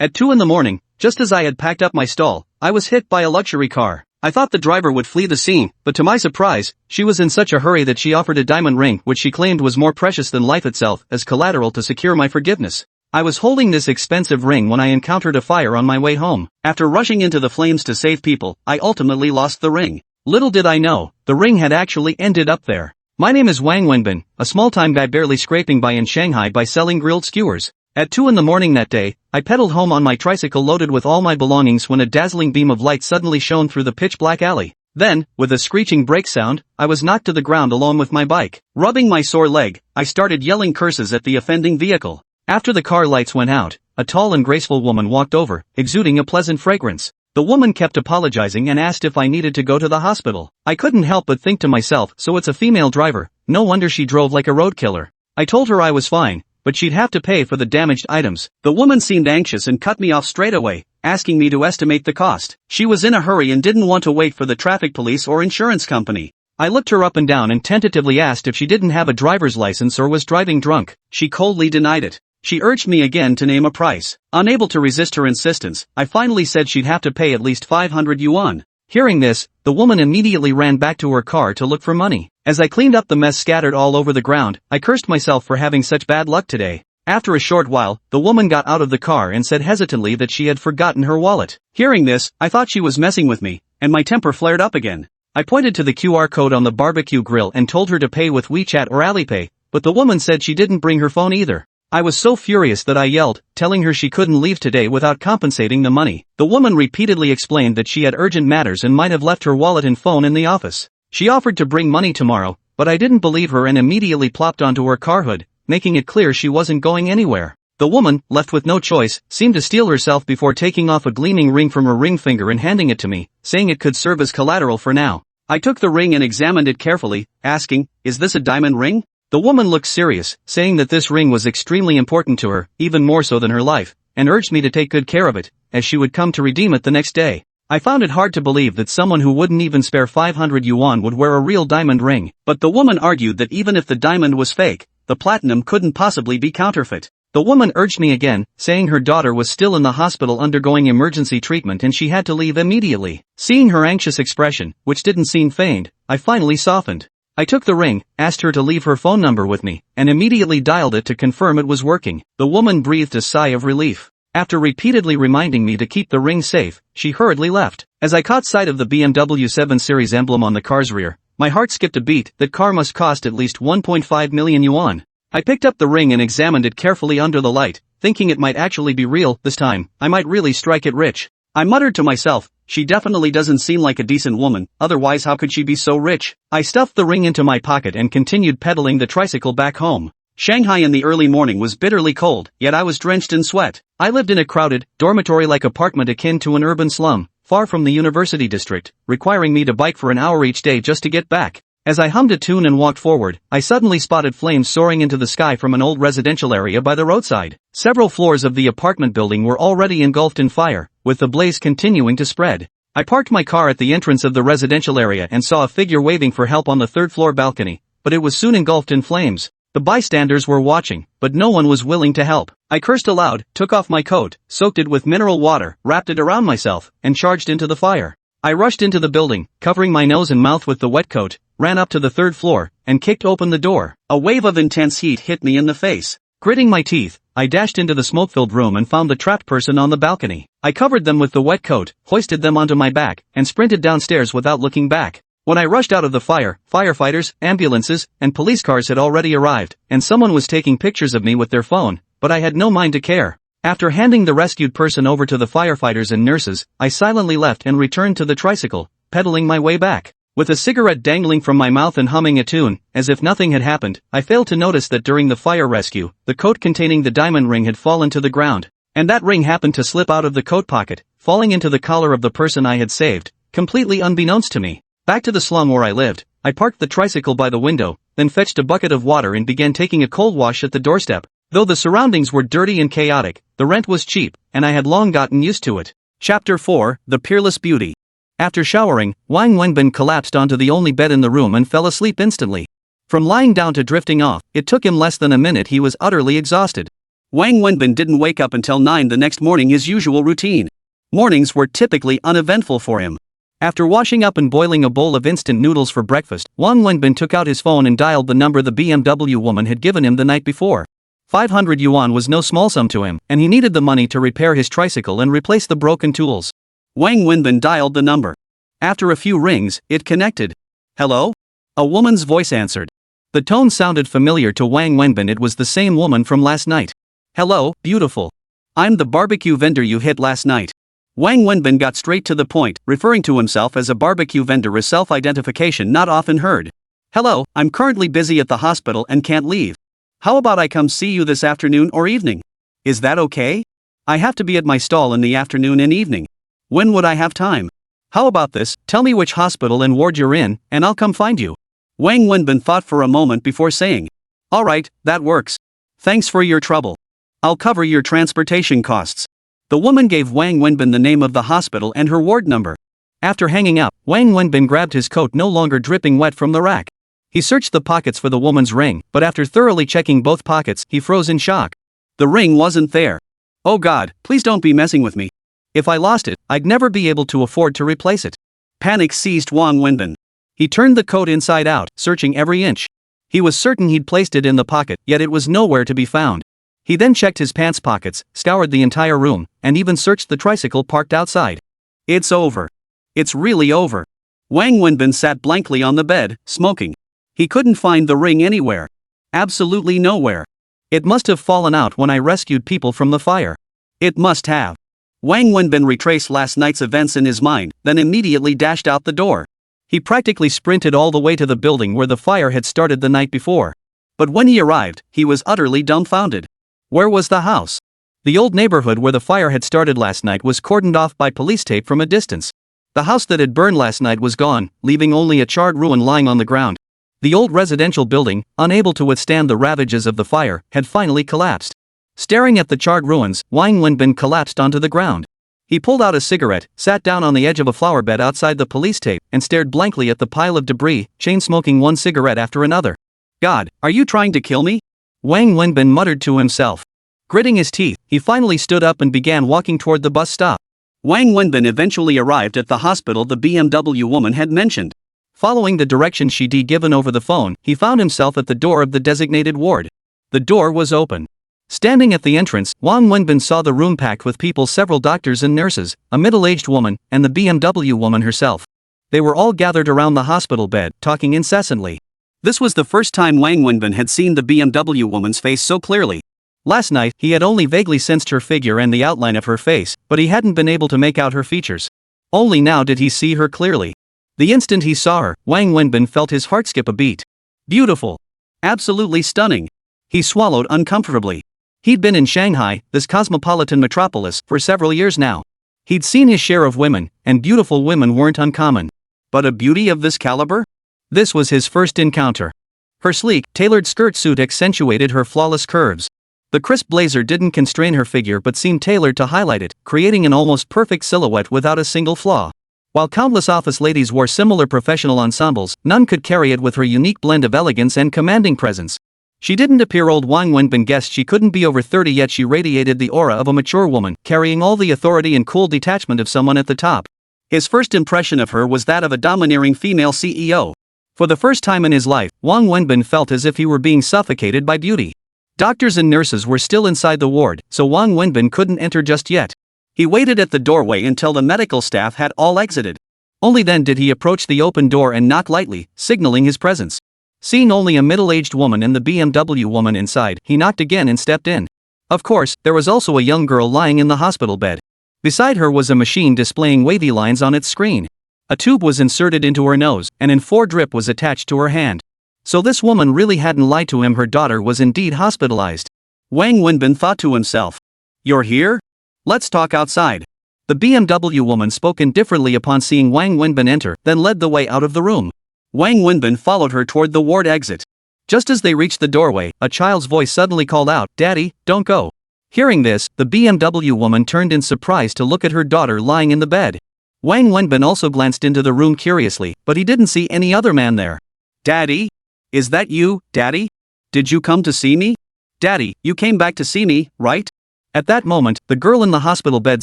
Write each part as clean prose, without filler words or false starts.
At 2 in the morning, just as I had packed up my stall, I was hit by a luxury car. I thought the driver would flee the scene, but to my surprise, she was in such a hurry that she offered a diamond ring which she claimed was more precious than life itself as collateral to secure my forgiveness. I was holding this expensive ring when I encountered a fire on my way home. After rushing into the flames to save people, I ultimately lost the ring. Little did I know, the ring had actually ended up there. My name is Wang Wenbin, a small-time guy barely scraping by in Shanghai by selling grilled skewers. At 2 in the morning that day, I pedaled home on my tricycle loaded with all my belongings when a dazzling beam of light suddenly shone through the pitch-black alley. Then, with a screeching brake sound, I was knocked to the ground along with my bike. Rubbing my sore leg, I started yelling curses at the offending vehicle. After the car lights went out, a tall and graceful woman walked over, exuding a pleasant fragrance. The woman kept apologizing and asked if I needed to go to the hospital. I couldn't help but think to myself, so it's a female driver, no wonder she drove like a road killer. I told her I was fine, but she'd have to pay for the damaged items. The woman seemed anxious and cut me off straight away, asking me to estimate the cost. She was in a hurry and didn't want to wait for the traffic police or insurance company. I looked her up and down and tentatively asked if she didn't have a driver's license or was driving drunk. She coldly denied it. She urged me again to name a price. Unable to resist her insistence, I finally said she'd have to pay at least 500 yuan. Hearing this, the woman immediately ran back to her car to look for money. As I cleaned up the mess scattered all over the ground, I cursed myself for having such bad luck today. After a short while, the woman got out of the car and said hesitantly that she had forgotten her wallet. Hearing this, I thought she was messing with me, and my temper flared up again. I pointed to the QR code on the barbecue grill and told her to pay with WeChat or Alipay, but the woman said she didn't bring her phone either. I was so furious that I yelled, telling her she couldn't leave today without compensating the money. The woman repeatedly explained that she had urgent matters and might have left her wallet and phone in the office. She offered to bring money tomorrow, but I didn't believe her and immediately plopped onto her car hood, making it clear she wasn't going anywhere. The woman, left with no choice, seemed to steel herself before taking off a gleaming ring from her ring finger and handing it to me, saying it could serve as collateral for now. I took the ring and examined it carefully, asking, "Is this a diamond ring?" The woman looked serious, saying that this ring was extremely important to her, even more so than her life, and urged me to take good care of it, as she would come to redeem it the next day. I found it hard to believe that someone who wouldn't even spare 500 yuan would wear a real diamond ring, but the woman argued that even if the diamond was fake, the platinum couldn't possibly be counterfeit. The woman urged me again, saying her daughter was still in the hospital undergoing emergency treatment and she had to leave immediately. Seeing her anxious expression, which didn't seem feigned, I finally softened. I took the ring, asked her to leave her phone number with me, and immediately dialed it to confirm it was working. The woman breathed a sigh of relief. After repeatedly reminding me to keep the ring safe, she hurriedly left. As I caught sight of the BMW 7 Series emblem on the car's rear, my heart skipped a beat. That car must cost at least 1.5 million yuan. I picked up the ring and examined it carefully under the light, thinking it might actually be real. This time, I might really strike it rich. I muttered to myself, she definitely doesn't seem like a decent woman, otherwise how could she be so rich? I stuffed the ring into my pocket and continued pedaling the tricycle back home. Shanghai in the early morning was bitterly cold, yet I was drenched in sweat. I lived in a crowded, dormitory-like apartment akin to an urban slum, far from the university district, requiring me to bike for an hour each day just to get back. As I hummed a tune and walked forward, I suddenly spotted flames soaring into the sky from an old residential area by the roadside. Several floors of the apartment building were already engulfed in fire, with the blaze continuing to spread. I parked my car at the entrance of the residential area and saw a figure waving for help on the third-floor balcony, but it was soon engulfed in flames. The bystanders were watching, but no one was willing to help. I cursed aloud, took off my coat, soaked it with mineral water, wrapped it around myself, and charged into the fire. I rushed into the building, covering my nose and mouth with the wet coat, ran up to the third floor, and kicked open the door. A wave of intense heat hit me in the face. Gritting my teeth, I dashed into the smoke-filled room and found the trapped person on the balcony. I covered them with the wet coat, hoisted them onto my back, and sprinted downstairs without looking back. When I rushed out of the fire, firefighters, ambulances, and police cars had already arrived, and someone was taking pictures of me with their phone, but I had no mind to care. After handing the rescued person over to the firefighters and nurses, I silently left and returned to the tricycle, pedaling my way back. With a cigarette dangling from my mouth and humming a tune, as if nothing had happened, I failed to notice that during the fire rescue, the coat containing the diamond ring had fallen to the ground. And that ring happened to slip out of the coat pocket, falling into the collar of the person I had saved, completely unbeknownst to me. Back to the slum where I lived, I parked the tricycle by the window, then fetched a bucket of water and began taking a cold wash at the doorstep. Though the surroundings were dirty and chaotic, the rent was cheap, and I had long gotten used to it. Chapter 4, The Peerless Beauty. After showering, Wang Wenbin collapsed onto the only bed in the room and fell asleep instantly. From lying down to drifting off, it took him less than a minute. He was utterly exhausted. Wang Wenbin didn't wake up until 9 the next morning, his usual routine. Mornings were typically uneventful for him. After washing up and boiling a bowl of instant noodles for breakfast, Wang Wenbin took out his phone and dialed the number the BMW woman had given him the night before. 500 yuan was no small sum to him, and he needed the money to repair his tricycle and replace the broken tools. Wang Wenbin dialed the number. After a few rings, it connected. "Hello?" A woman's voice answered. The tone sounded familiar to Wang Wenbin. It was the same woman from last night. "Hello, beautiful. I'm the barbecue vendor you hit last night." Wang Wenbin got straight to the point, referring to himself as a barbecue vendor, a self-identification not often heard. "Hello, I'm currently busy at the hospital and can't leave. How about I come see you this afternoon or evening? Is that okay? I have to be at my stall in the afternoon and evening. When would I have time? How about this, tell me which hospital and ward you're in, and I'll come find you." Wang Wenbin thought for a moment before saying, "Alright, that works. Thanks for your trouble. I'll cover your transportation costs." The woman gave Wang Wenbin the name of the hospital and her ward number. After hanging up, Wang Wenbin grabbed his coat, no longer dripping wet, from the rack. He searched the pockets for the woman's ring, but after thoroughly checking both pockets, he froze in shock. The ring wasn't there. "Oh God, please don't be messing with me. If I lost it, I'd never be able to afford to replace it." Panic seized Wang Wenbin. He turned the coat inside out, searching every inch. He was certain he'd placed it in the pocket, yet it was nowhere to be found. He then checked his pants pockets, scoured the entire room, and even searched the tricycle parked outside. It's over. It's really over. Wang Wenbin sat blankly on the bed, smoking. He couldn't find the ring anywhere. Absolutely nowhere. It must have fallen out when I rescued people from the fire. It must have. Wang Wenbin retraced last night's events in his mind, then immediately dashed out the door. He practically sprinted all the way to the building where the fire had started the night before. But when he arrived, he was utterly dumbfounded. Where was the house? The old neighborhood where the fire had started last night was cordoned off by police tape from a distance. The house that had burned last night was gone, leaving only a charred ruin lying on the ground. The old residential building, unable to withstand the ravages of the fire, had finally collapsed. Staring at the charred ruins, Wang Wenbin collapsed onto the ground. He pulled out a cigarette, sat down on the edge of a flower bed outside the police tape, and stared blankly at the pile of debris, chain-smoking one cigarette after another. "God, are you trying to kill me?" Wang Wenbin muttered to himself. Gritting his teeth, he finally stood up and began walking toward the bus stop. Wang Wenbin eventually arrived at the hospital the BMW woman had mentioned. Following the directions she'd given over the phone, he found himself at the door of the designated ward. The door was open. Standing at the entrance, Wang Wenbin saw the room packed with people, several doctors and nurses, a middle-aged woman, and the BMW woman herself. They were all gathered around the hospital bed, talking incessantly. This was the first time Wang Wenbin had seen the BMW woman's face so clearly. Last night, he had only vaguely sensed her figure and the outline of her face, but he hadn't been able to make out her features. Only now did he see her clearly. The instant he saw her, Wang Wenbin felt his heart skip a beat. Beautiful. Absolutely stunning. He swallowed uncomfortably. He'd been in Shanghai, this cosmopolitan metropolis, for several years now. He'd seen his share of women, and beautiful women weren't uncommon. But a beauty of this caliber? This was his first encounter. Her sleek, tailored skirt suit accentuated her flawless curves. The crisp blazer didn't constrain her figure but seemed tailored to highlight it, creating an almost perfect silhouette without a single flaw. While countless office ladies wore similar professional ensembles, none could carry it with her unique blend of elegance and commanding presence. She didn't appear old. Wang Wenbin guessed she couldn't be over 30, yet she radiated the aura of a mature woman, carrying all the authority and cool detachment of someone at the top. His first impression of her was that of a domineering female CEO. For the first time in his life, Wang Wenbin felt as if he were being suffocated by beauty. Doctors and nurses were still inside the ward, so Wang Wenbin couldn't enter just yet. He waited at the doorway until the medical staff had all exited. Only then did he approach the open door and knock lightly, signaling his presence. Seeing only a middle-aged woman and the BMW woman inside, he knocked again and stepped in. Of course, there was also a young girl lying in the hospital bed. Beside her was a machine displaying wavy lines on its screen. A tube was inserted into her nose, and an 4 drip was attached to her hand. So this woman really hadn't lied to him. Her daughter was indeed hospitalized. Wang Wenbin thought to himself. "You're here? Let's talk outside." The BMW woman spoke indifferently upon seeing Wang Wenbin enter, then led the way out of the room. Wang Wenbin followed her toward the ward exit. Just as they reached the doorway, a child's voice suddenly called out, "Daddy, don't go." Hearing this, the BMW woman turned in surprise to look at her daughter lying in the bed. Wang Wenbin also glanced into the room curiously, but he didn't see any other man there. "Daddy? Is that you, Daddy? Did you come to see me?" Daddy, you came back to see me, right? At that moment, the girl in the hospital bed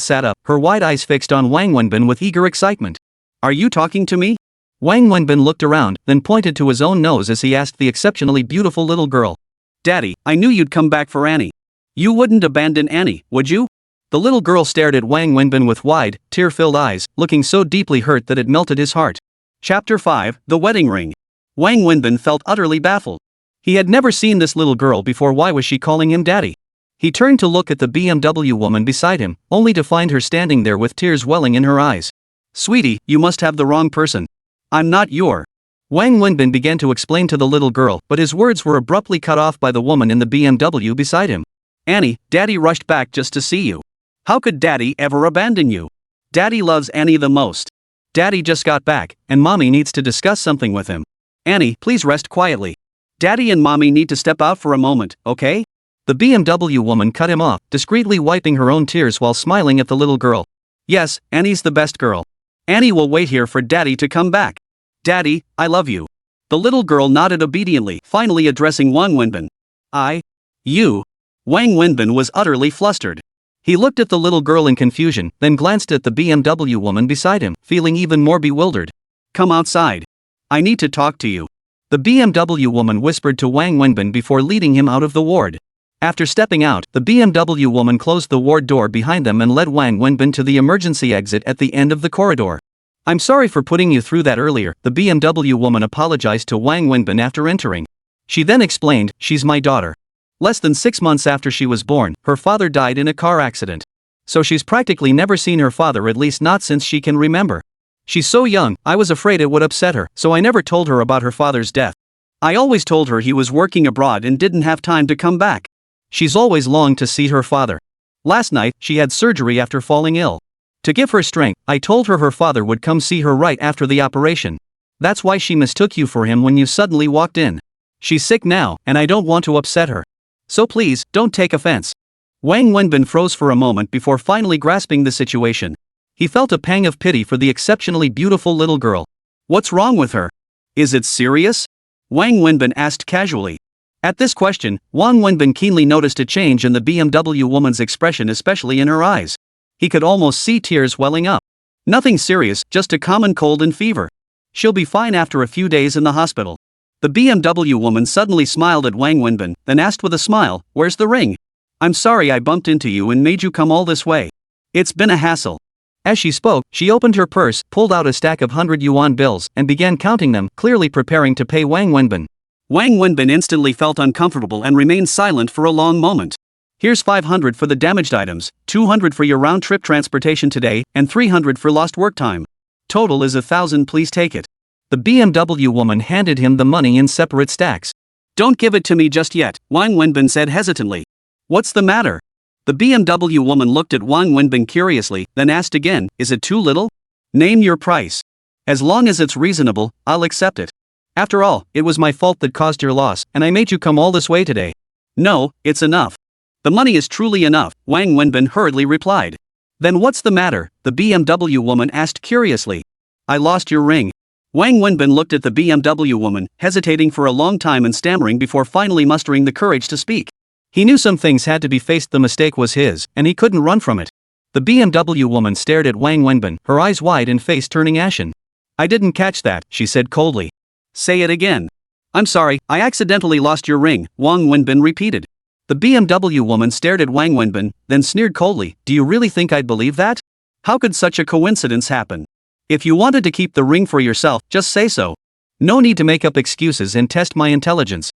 sat up, her wide eyes fixed on Wang Wenbin with eager excitement. Are you talking to me? Wang Wenbin looked around, then pointed to his own nose as he asked the exceptionally beautiful little girl. Daddy, I knew you'd come back for Annie. You wouldn't abandon Annie, would you? The little girl stared at Wang Wenbin with wide, tear-filled eyes, looking so deeply hurt that it melted his heart. Chapter 5, The Wedding Ring. Wang Wenbin felt utterly baffled. He had never seen this little girl before. Why was she calling him daddy? He turned to look at the BMW woman beside him, only to find her standing there with tears welling in her eyes. Sweetie, you must have the wrong person. I'm not your. Wang Wenbin began to explain to the little girl, but his words were abruptly cut off by the woman in the BMW beside him. Annie, Daddy rushed back just to see you. How could Daddy ever abandon you? Daddy loves Annie the most. Daddy just got back, and Mommy needs to discuss something with him. Annie, please rest quietly. Daddy and Mommy need to step out for a moment, okay? The BMW woman cut him off, discreetly wiping her own tears while smiling at the little girl. Yes, Annie's the best girl. Annie will wait here for Daddy to come back. Daddy, I love you. The little girl nodded obediently, finally addressing Wang Wenbin. You. Wang Wenbin was utterly flustered. He looked at the little girl in confusion, then glanced at the BMW woman beside him, feeling even more bewildered. Come outside. I need to talk to you. The BMW woman whispered to Wang Wenbin before leading him out of the ward. After stepping out, the BMW woman closed the ward door behind them and led Wang Wenbin to the emergency exit at the end of the corridor. I'm sorry for putting you through that earlier, the BMW woman apologized to Wang Wenbin after entering. She then explained, she's my daughter. Less than 6 months after she was born, her father died in a car accident. So she's practically never seen her father, at least not since she can remember. She's so young, I was afraid it would upset her, so I never told her about her father's death. I always told her he was working abroad and didn't have time to come back. She's always longed to see her father. Last night, she had surgery after falling ill. To give her strength, I told her her father would come see her right after the operation. That's why she mistook you for him when you suddenly walked in. She's sick now, and I don't want to upset her. So please, don't take offense. Wang Wenbin froze for a moment before finally grasping the situation. He felt a pang of pity for the exceptionally beautiful little girl. What's wrong with her? Is it serious? Wang Wenbin asked casually. At this question, Wang Wenbin keenly noticed a change in the BMW woman's expression, especially in her eyes. He could almost see tears welling up. Nothing serious, just a common cold and fever. She'll be fine after a few days in the hospital. The BMW woman suddenly smiled at Wang Wenbin, then asked with a smile, where's the ring? I'm sorry I bumped into you and made you come all this way. It's been a hassle. As she spoke, she opened her purse, pulled out a stack of 100 yuan bills, and began counting them, clearly preparing to pay Wang Wenbin. Wang Wenbin instantly felt uncomfortable and remained silent for a long moment. Here's 500 for the damaged items, 200 for your round-trip transportation today, and 300 for lost work time. Total is 1,000, please take it. The BMW woman handed him the money in separate stacks. Don't give it to me just yet, Wang Wenbin said hesitantly. What's the matter? The BMW woman looked at Wang Wenbin curiously, then asked again, is it too little? Name your price. As long as it's reasonable, I'll accept it. After all, it was my fault that caused your loss, and I made you come all this way today. No, it's enough. The money is truly enough, Wang Wenbin hurriedly replied. Then what's the matter? The BMW woman asked curiously. I lost your ring. Wang Wenbin looked at the BMW woman, hesitating for a long time and stammering before finally mustering the courage to speak. He knew some things had to be faced, the mistake was his, and he couldn't run from it. The BMW woman stared at Wang Wenbin, her eyes wide and face turning ashen. I didn't catch that, she said coldly. Say it again. I'm sorry, I accidentally lost your ring, Wang Wenbin repeated. The BMW woman stared at Wang Wenbin, then sneered coldly, do you really think I'd believe that? How could such a coincidence happen? If you wanted to keep the ring for yourself, just say so. No need to make up excuses and test my intelligence.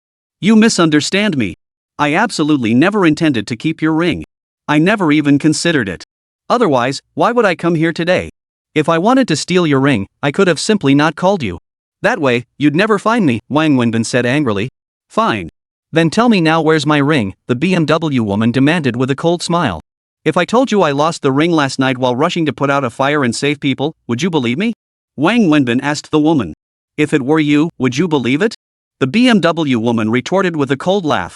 You misunderstand me. I absolutely never intended to keep your ring. I never even considered it. Otherwise, why would I come here today? If I wanted to steal your ring, I could have simply not called you. That way, you'd never find me, Wang Wenbin said angrily. Fine. Then tell me now, where's my ring? The BMW woman demanded with a cold smile. If I told you I lost the ring last night while rushing to put out a fire and save people, would you believe me? Wang Wenbin asked the woman. If it were you, would you believe it? The BMW woman retorted with a cold laugh.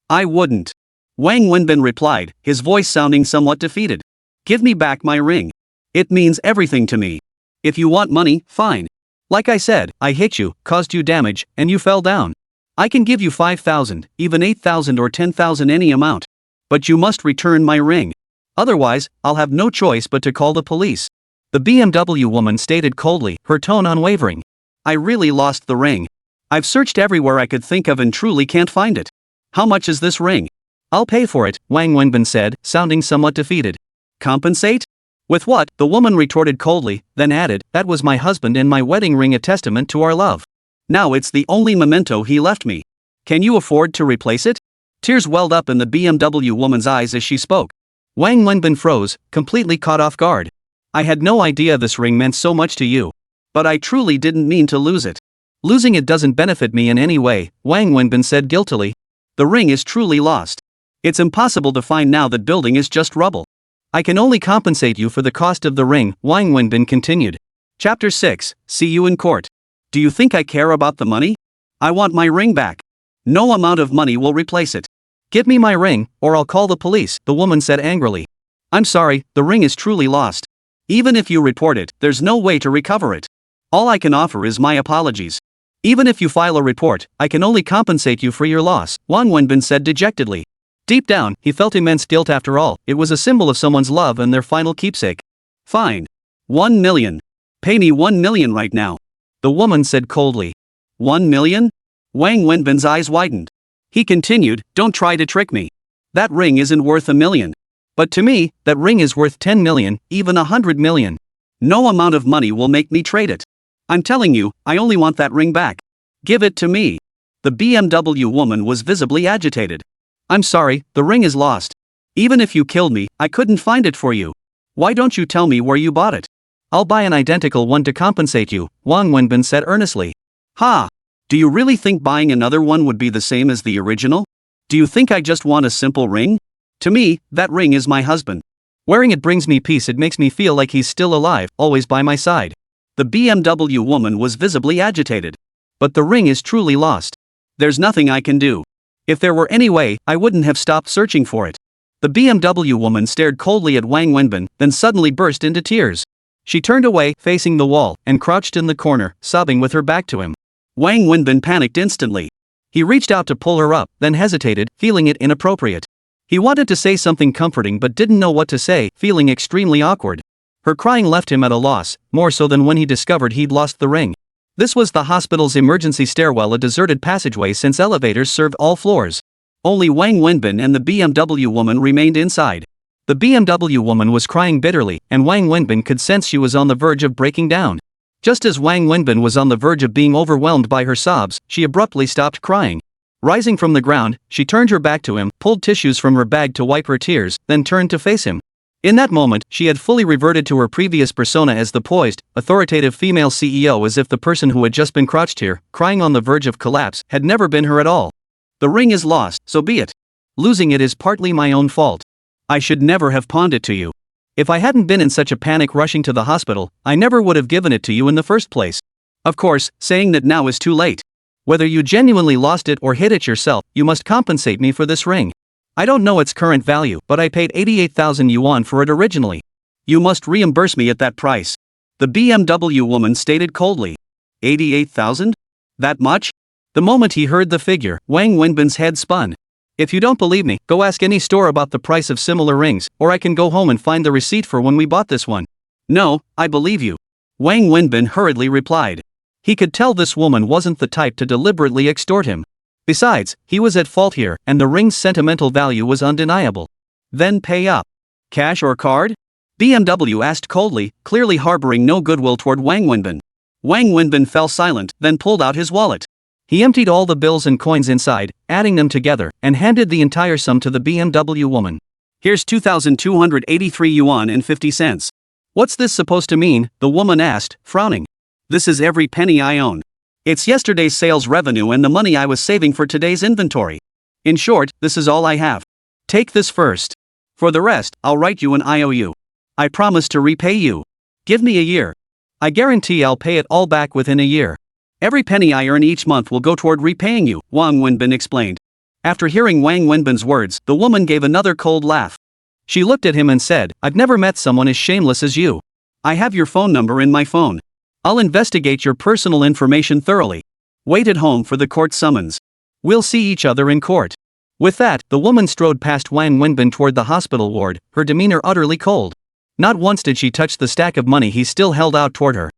I wouldn't. Wang Wenbin replied, his voice sounding somewhat defeated. Give me back my ring. It means everything to me. If you want money, fine. Like I said, I hit you, caused you damage, and you fell down. I can give you 5,000, even 8,000 or 10,000, any amount. But you must return my ring. Otherwise, I'll have no choice but to call the police. The BMW woman stated coldly, her tone unwavering. I really lost the ring. I've searched everywhere I could think of and truly can't find it. How much is this ring? I'll pay for it, Wang Wenbin said, sounding somewhat defeated. Compensate? With what? The woman retorted coldly, then added, that was my husband and my wedding ring, a testament to our love. Now it's the only memento he left me. Can you afford to replace it? Tears welled up in the BMW woman's eyes as she spoke. Wang Wenbin froze, completely caught off guard. I had no idea this ring meant so much to you. But I truly didn't mean to lose it. Losing it doesn't benefit me in any way, Wang Wenbin said guiltily. The ring is truly lost. It's impossible to find now. That building is just rubble. I can only compensate you for the cost of the ring, Wang Wenbin continued. Chapter 6, See you in court. Do you think I care about the money? I want my ring back. No amount of money will replace it. Give me my ring, or I'll call the police, the woman said angrily. I'm sorry, the ring is truly lost. Even if you report it, there's no way to recover it. All I can offer is my apologies. Even if you file a report, I can only compensate you for your loss, Wang Wenbin said dejectedly. Deep down, he felt immense guilt. After all, it was a symbol of someone's love and their final keepsake. Fine. 1 million. Pay me 1 million right now. The woman said coldly. 1 million? Wang Wenbin's eyes widened. He continued, don't try to trick me. That ring isn't worth 1 million. But to me, that ring is worth 10 million, even 100 million. No amount of money will make me trade it. I'm telling you, I only want that ring back. Give it to me. The BMW woman was visibly agitated. I'm sorry, the ring is lost. Even if you killed me, I couldn't find it for you. Why don't you tell me where you bought it? I'll buy an identical one to compensate you, Wang Wenbin said earnestly. Ha! Do you really think buying another one would be the same as the original? Do you think I just want a simple ring? To me, that ring is my husband. Wearing it brings me peace. It makes me feel like he's still alive, always by my side. The BMW woman was visibly agitated. But the ring is truly lost. There's nothing I can do. If there were any way, I wouldn't have stopped searching for it. The BMW woman stared coldly at Wang Wenbin, then suddenly burst into tears. She turned away, facing the wall, and crouched in the corner, sobbing with her back to him. Wang Wenbin panicked instantly. He reached out to pull her up, then hesitated, feeling it inappropriate. He wanted to say something comforting but didn't know what to say, feeling extremely awkward. Her crying left him at a loss, more so than when he discovered he'd lost the ring. This was the hospital's emergency stairwell, a deserted passageway since elevators served all floors. Only Wang Wenbin and the BMW woman remained inside. The BMW woman was crying bitterly, and Wang Wenbin could sense she was on the verge of breaking down. Just as Wang Wenbin was on the verge of being overwhelmed by her sobs, she abruptly stopped crying. Rising from the ground, she turned her back to him, pulled tissues from her bag to wipe her tears, then turned to face him. In that moment, she had fully reverted to her previous persona as the poised, authoritative female CEO, as if the person who had just been crouched here, crying on the verge of collapse, had never been her at all. The ring is lost, so be it. Losing it is partly my own fault. I should never have pawned it to you. If I hadn't been in such a panic rushing to the hospital, I never would have given it to you in the first place. Of course, saying that now is too late. Whether you genuinely lost it or hid it yourself, you must compensate me for this ring. I don't know its current value, but I paid 88,000 yuan for it originally. You must reimburse me at that price. The BMW woman stated coldly. 88,000? That much? The moment he heard the figure, Wang Wenbin's head spun. If you don't believe me, go ask any store about the price of similar rings, or I can go home and find the receipt for when we bought this one. No, I believe you. Wang Wenbin hurriedly replied. He could tell this woman wasn't the type to deliberately extort him. Besides, he was at fault here, and the ring's sentimental value was undeniable. Then pay up. Cash or card? BMW asked coldly, clearly harboring no goodwill toward Wang Wenbin. Wang Wenbin fell silent, then pulled out his wallet. He emptied all the bills and coins inside, adding them together, and handed the entire sum to the BMW woman. Here's 2,283 yuan and 50 cents. What's this supposed to mean? The woman asked, frowning. This is every penny I own. It's yesterday's sales revenue and the money I was saving for today's inventory. In short, this is all I have. Take this first. For the rest, I'll write you an IOU. I promise to repay you. Give me a year. I guarantee I'll pay it all back within a year. Every penny I earn each month will go toward repaying you, Wang Wenbin explained. After hearing Wang Wenbin's words, the woman gave another cold laugh. She looked at him and said, I've never met someone as shameless as you. I have your phone number in my phone. I'll investigate your personal information thoroughly. Wait at home for the court summons. We'll see each other in court. With that, the woman strode past Wang Wenbin toward the hospital ward, her demeanor utterly cold. Not once did she touch the stack of money he still held out toward her.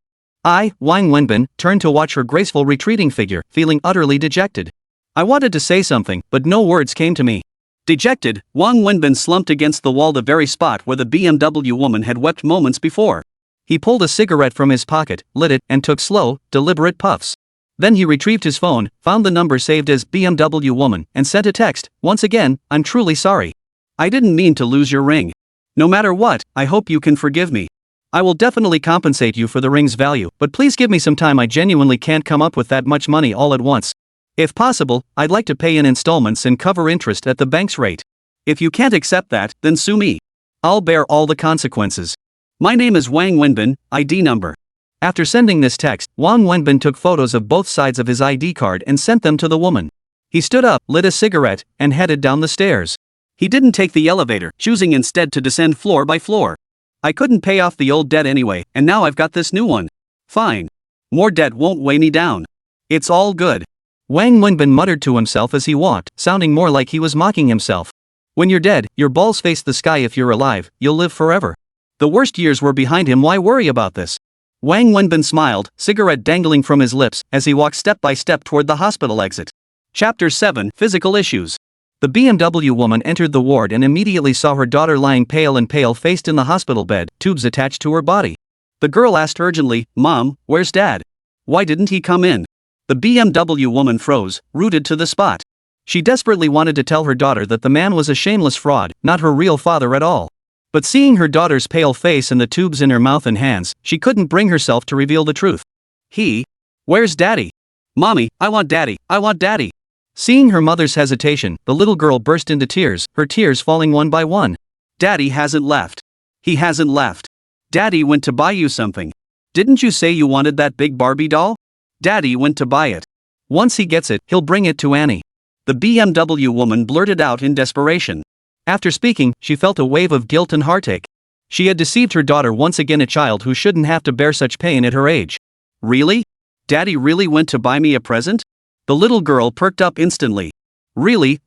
Wang Wenbin, turned to watch her graceful retreating figure, feeling utterly dejected. I wanted to say something, but no words came to me. Dejected, Wang Wenbin slumped against the wall, the very spot where the BMW woman had wept moments before. He pulled a cigarette from his pocket, lit it, and took slow, deliberate puffs. Then he retrieved his phone, found the number saved as BMW woman, and sent a text. Once again, I'm truly sorry. I didn't mean to lose your ring. No matter what, I hope you can forgive me. I will definitely compensate you for the ring's value, but please give me some time. I genuinely can't come up with that much money all at once. If possible, I'd like to pay in installments and cover interest at the bank's rate. If you can't accept that, then sue me. I'll bear all the consequences. My name is Wang Wenbin, ID number. After sending this text, Wang Wenbin took photos of both sides of his ID card and sent them to the woman. He stood up, lit a cigarette, and headed down the stairs. He didn't take the elevator, choosing instead to descend floor by floor. I couldn't pay off the old debt anyway, and now I've got this new one. Fine. More debt won't weigh me down. It's all good. Wang Wenbin muttered to himself as he walked, sounding more like he was mocking himself. When you're dead, your balls face the sky. If you're alive, you'll live forever. The worst years were behind him. Why worry about this? Wang Wenbin smiled, cigarette dangling from his lips, as he walked step by step toward the hospital exit. Chapter 7: Physical Issues. The BMW woman entered the ward and immediately saw her daughter lying pale-faced in the hospital bed, tubes attached to her body. The girl asked urgently, Mom, where's Dad? Why didn't he come in? The BMW woman froze, rooted to the spot. She desperately wanted to tell her daughter that the man was a shameless fraud, not her real father at all. But seeing her daughter's pale face and the tubes in her mouth and hands, she couldn't bring herself to reveal the truth. Where's Daddy? Mommy, I want Daddy, I want Daddy. Seeing her mother's hesitation, the little girl burst into tears, her tears falling one by one. Daddy hasn't left. He hasn't left. Daddy went to buy you something. Didn't you say you wanted that big Barbie doll? Daddy went to buy it. Once he gets it, he'll bring it to Annie. The BMW woman blurted out in desperation. After speaking, she felt a wave of guilt and heartache. She had deceived her daughter once again, a child who shouldn't have to bear such pain at her age. Really? Daddy really went to buy me a present? The little girl perked up instantly. Really?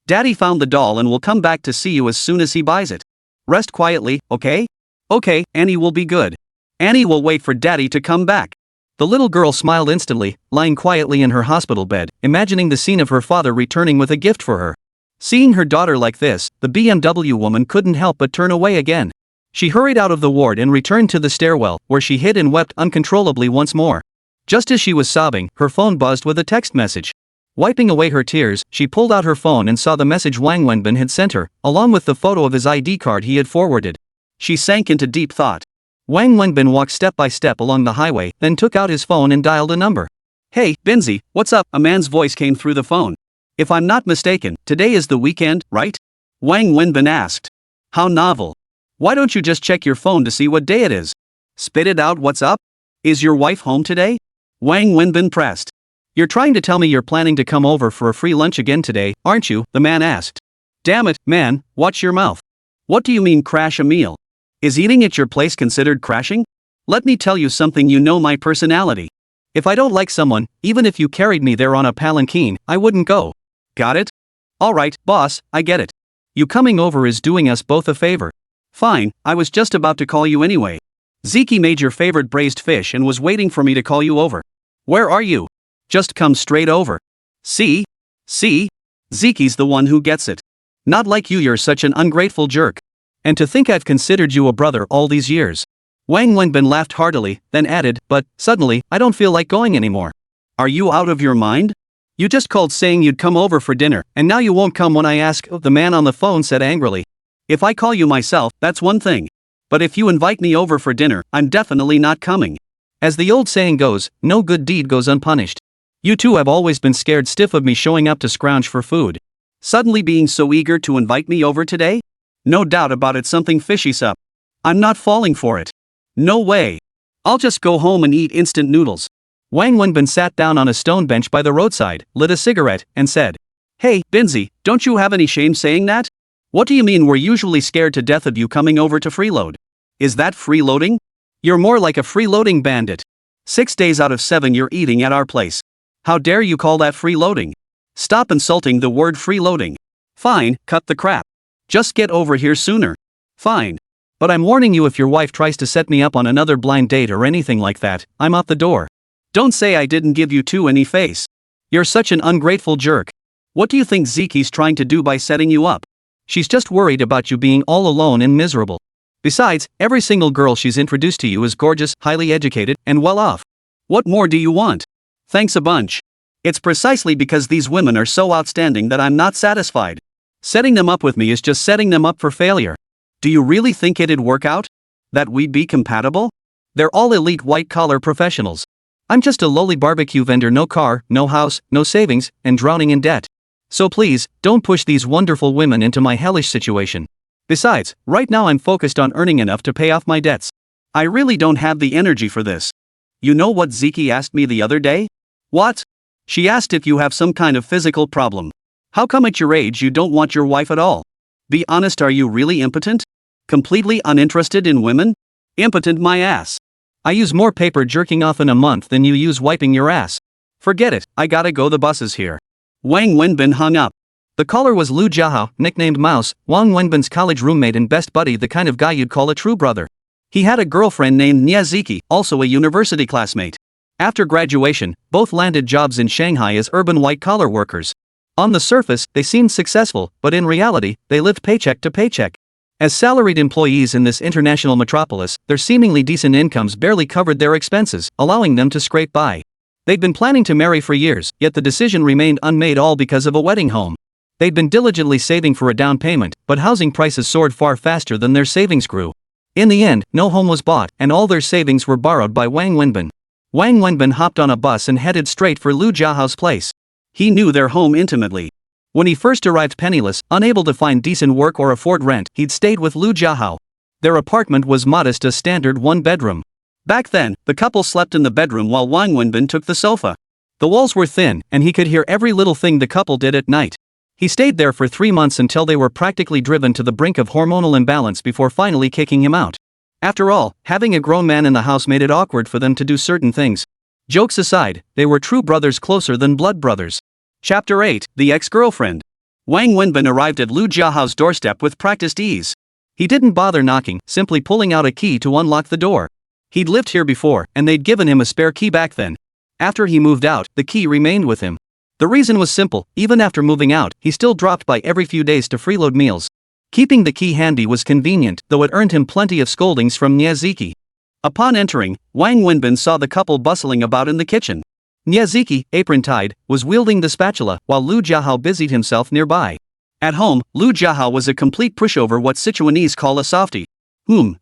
Daddy found the doll and will come back to see you as soon as he buys it. Rest quietly, okay? Okay, Annie will be good. Annie will wait for Daddy to come back. The little girl smiled instantly, lying quietly in her hospital bed, imagining the scene of her father returning with a gift for her. Seeing her daughter like this, the BMW woman couldn't help but turn away again. She hurried out of the ward and returned to the stairwell, where she hid and wept uncontrollably once more. Just as she was sobbing, her phone buzzed with a text message. Wiping away her tears, she pulled out her phone and saw the message Wang Wenbin had sent her, along with the photo of his ID card he had forwarded. She sank into deep thought. Wang Wenbin walked step by step along the highway, then took out his phone and dialed a number. Hey, Binzi, what's up? A man's voice came through the phone. If I'm not mistaken, today is the weekend, right? Wang Wenbin asked. How novel. Why don't you just check your phone to see what day it is? Spit it out. What's up? Is your wife home today? Wang Wenbin pressed. You're trying to tell me you're planning to come over for a free lunch again today, aren't you? The man asked. Damn it, man, watch your mouth. What do you mean crash a meal? Is eating at your place considered crashing? Let me tell you something, you know my personality. If I don't like someone, even if you carried me there on a palanquin, I wouldn't go. Got it? Alright, boss, I get it. You coming over is doing us both a favor. Fine, I was just about to call you anyway. Zeke made your favorite braised fish and was waiting for me to call you over. Where are you? Just come straight over. See? Zeke's the one who gets it. Not like you're such an ungrateful jerk. And to think I've considered you a brother all these years. Wang Wenbin laughed heartily, then added, but, suddenly, I don't feel like going anymore. Are you out of your mind? You just called saying you'd come over for dinner, and now you won't come when I ask, the man on the phone said angrily. If I call you myself, that's one thing. But if you invite me over for dinner, I'm definitely not coming. As the old saying goes, no good deed goes unpunished. You two have always been scared stiff of me showing up to scrounge for food. Suddenly being so eager to invite me over today? No doubt about it, something fishy's up. I'm not falling for it. No way. I'll just go home and eat instant noodles. Wang Wenbin sat down on a stone bench by the roadside, lit a cigarette, and said, Hey, Binzi, don't you have any shame saying that? What do you mean we're usually scared to death of you coming over to freeload? Is that freeloading? You're more like a freeloading bandit. 6 days out of 7 you're eating at our place. How dare you call that freeloading? Stop insulting the word freeloading. Fine, cut the crap. Just get over here sooner. Fine. But I'm warning you, if your wife tries to set me up on another blind date or anything like that, I'm out the door. Don't say I didn't give you two any face. You're such an ungrateful jerk. What do you think Ziki's trying to do by setting you up? She's just worried about you being all alone and miserable. Besides, every single girl she's introduced to you is gorgeous, highly educated, and well off. What more do you want? Thanks a bunch. It's precisely because these women are so outstanding that I'm not satisfied. Setting them up with me is just setting them up for failure. Do you really think it'd work out? That we'd be compatible? They're all elite white-collar professionals. I'm just a lowly barbecue vendor, no car, no house, no savings, and drowning in debt. So please, don't push these wonderful women into my hellish situation. Besides, right now I'm focused on earning enough to pay off my debts. I really don't have the energy for this. You know what Ziki asked me the other day? What? She asked if you have some kind of physical problem. How come at your age you don't want your wife at all? Be honest, are you really impotent? Completely uninterested in women? Impotent my ass. I use more paper jerking off in a month than you use wiping your ass. Forget it, I gotta go, the bus is here. Wang Wenbin hung up. The caller was Lu Jiahao, nicknamed Mouse, Wang Wenbin's college roommate and best buddy, the kind of guy you'd call a true brother. He had a girlfriend named Ziki, also a university classmate. After graduation, both landed jobs in Shanghai as urban white-collar workers. On the surface, they seemed successful, but in reality, they lived paycheck to paycheck. As salaried employees in this international metropolis, their seemingly decent incomes barely covered their expenses, allowing them to scrape by. They'd been planning to marry for years, yet the decision remained unmade, all because of a wedding home. They'd been diligently saving for a down payment, but housing prices soared far faster than their savings grew. In the end, no home was bought, and all their savings were borrowed by Wang Wenbin. Wang Wenbin hopped on a bus and headed straight for Lu Jiahao's place. He knew their home intimately. When he first arrived penniless, unable to find decent work or afford rent, he'd stayed with Lu Jiahao. Their apartment was modest, a standard one-bedroom. Back then, the couple slept in the bedroom while Wang Wenbin took the sofa. The walls were thin, and he could hear every little thing the couple did at night. He stayed there for 3 months until they were practically driven to the brink of hormonal imbalance before finally kicking him out. After all, having a grown man in the house made it awkward for them to do certain things. Jokes aside, they were true brothers, closer than blood brothers. Chapter 8, The Ex-Girlfriend. Wang Wenbin arrived at Lu Jiahao's doorstep with practiced ease. He didn't bother knocking, simply pulling out a key to unlock the door. He'd lived here before, and they'd given him a spare key back then. After he moved out, the key remained with him. The reason was simple: even after moving out, he still dropped by every few days to freeload meals. Keeping the key handy was convenient, though it earned him plenty of scoldings from Ziki. Upon entering, Wang Wenbin saw the couple bustling about in the kitchen. Ziki, apron-tied, was wielding the spatula, while Lu Jiahao busied himself nearby. At home, Lu Jiahao was a complete pushover, what Sichuanese call a softie.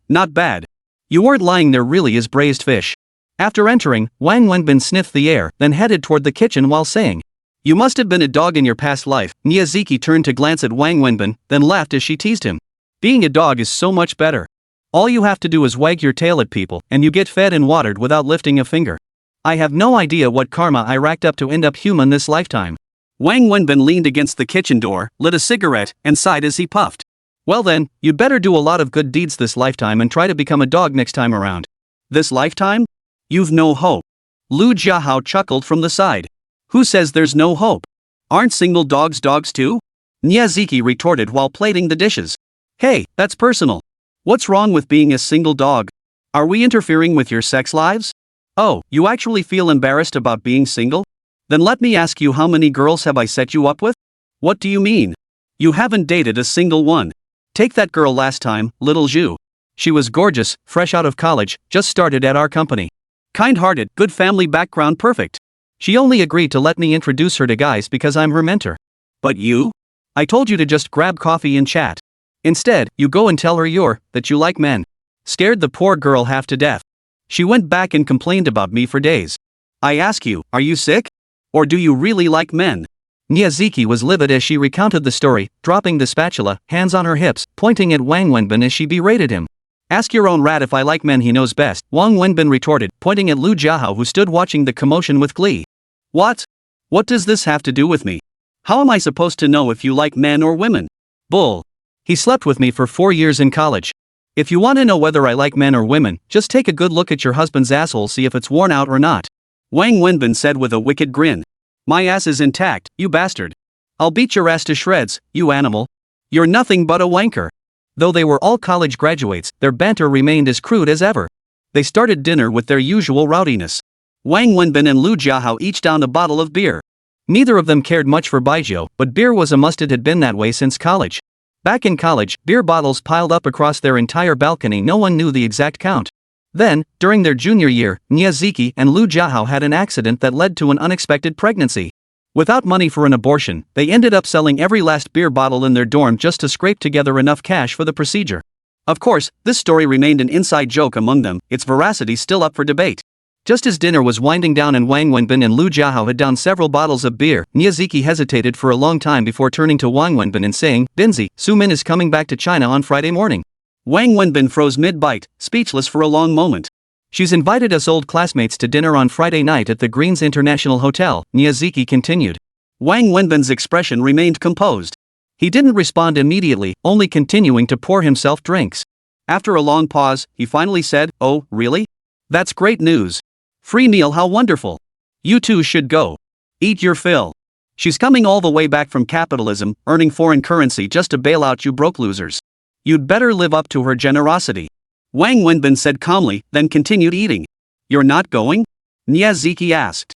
Not bad. You weren't lying, there really is braised fish. After entering, Wang Wenbin sniffed the air, then headed toward the kitchen while saying, "You must have been a dog in your past life." Ziki turned to glance at Wang Wenbin, then laughed as she teased him. "Being a dog is so much better. All you have to do is wag your tail at people, and you get fed and watered without lifting a finger. I have no idea what karma I racked up to end up human this lifetime." Wang Wenbin leaned against the kitchen door, lit a cigarette, and sighed as he puffed. "Well then, you'd better do a lot of good deeds this lifetime and try to become a dog next time around." "This lifetime? You've no hope." Lu Jiahao chuckled from the side. "Who says there's no hope? Aren't single dogs dogs too?" Ziki retorted while plating the dishes. "Hey, that's personal. What's wrong with being a single dog? Are we interfering with your sex lives? Oh, you actually feel embarrassed about being single? Then let me ask you, how many girls have I set you up with?" "What do you mean? You haven't dated a single one. Take that girl last time, little Zhu. She was gorgeous, fresh out of college, just started at our company. Kind-hearted, good family background, perfect. She only agreed to let me introduce her to guys because I'm her mentor. But you? I told you to just grab coffee and chat. Instead, you go and tell her that you like men." Scared the poor girl half to death. She went back and complained about me for days. I ask you, are you sick? Or do you really like men? Ziki was livid as she recounted the story, dropping the spatula, hands on her hips, pointing at Wang Wenbin as she berated him. "Ask your own rat if I like men, he knows best," Wang Wenbin retorted, pointing at Lu Jiahao, who stood watching the commotion with glee. "What? What does this have to do with me? How am I supposed to know if you like men or women?" "Bull. He slept with me for 4 years in college. If you want to know whether I like men or women, just take a good look at your husband's asshole, see if it's worn out or not," Wang Wenbin said with a wicked grin. My ass is intact, you bastard. I'll beat your ass to shreds, you animal. You're nothing but a wanker. Though they were all college graduates, their banter remained as crude as ever. They started dinner with their usual rowdiness. Wang Wenbin and Lu Jiahao each downed a bottle of beer. Neither of them cared much for baijiu, but beer was a must. It had been that way since college. Back in college, beer bottles piled up across their entire balcony. No one knew the exact count. Then, during their junior year, Niaziki and Lu Jiahao had an accident that led to an unexpected pregnancy. Without money for an abortion, they ended up selling every last beer bottle in their dorm just to scrape together enough cash for the procedure. Of course, this story remained an inside joke among them, its veracity still up for debate. Just as dinner was winding down and Wang Wenbin and Lu Jiahao had downed several bottles of beer, Niaziki hesitated for a long time before turning to Wang Wenbin and saying, "Binzi, Su-min is coming back to China on Friday morning." Wang Wenbin froze mid-bite, speechless for a long moment. "She's invited us old classmates to dinner on Friday night at the Greens International Hotel," Niaziki continued. Wang Wenbin's expression remained composed. He didn't respond immediately, only continuing to pour himself drinks. After a long pause, he finally said, "Oh, really? That's great news. Free meal, how wonderful. You two should go. Eat your fill. She's coming all the way back from capitalism, earning foreign currency just to bail out you broke losers. You'd better live up to her generosity." Wang Wenbin said calmly, then continued eating. "You're not going?" Niaziki asked.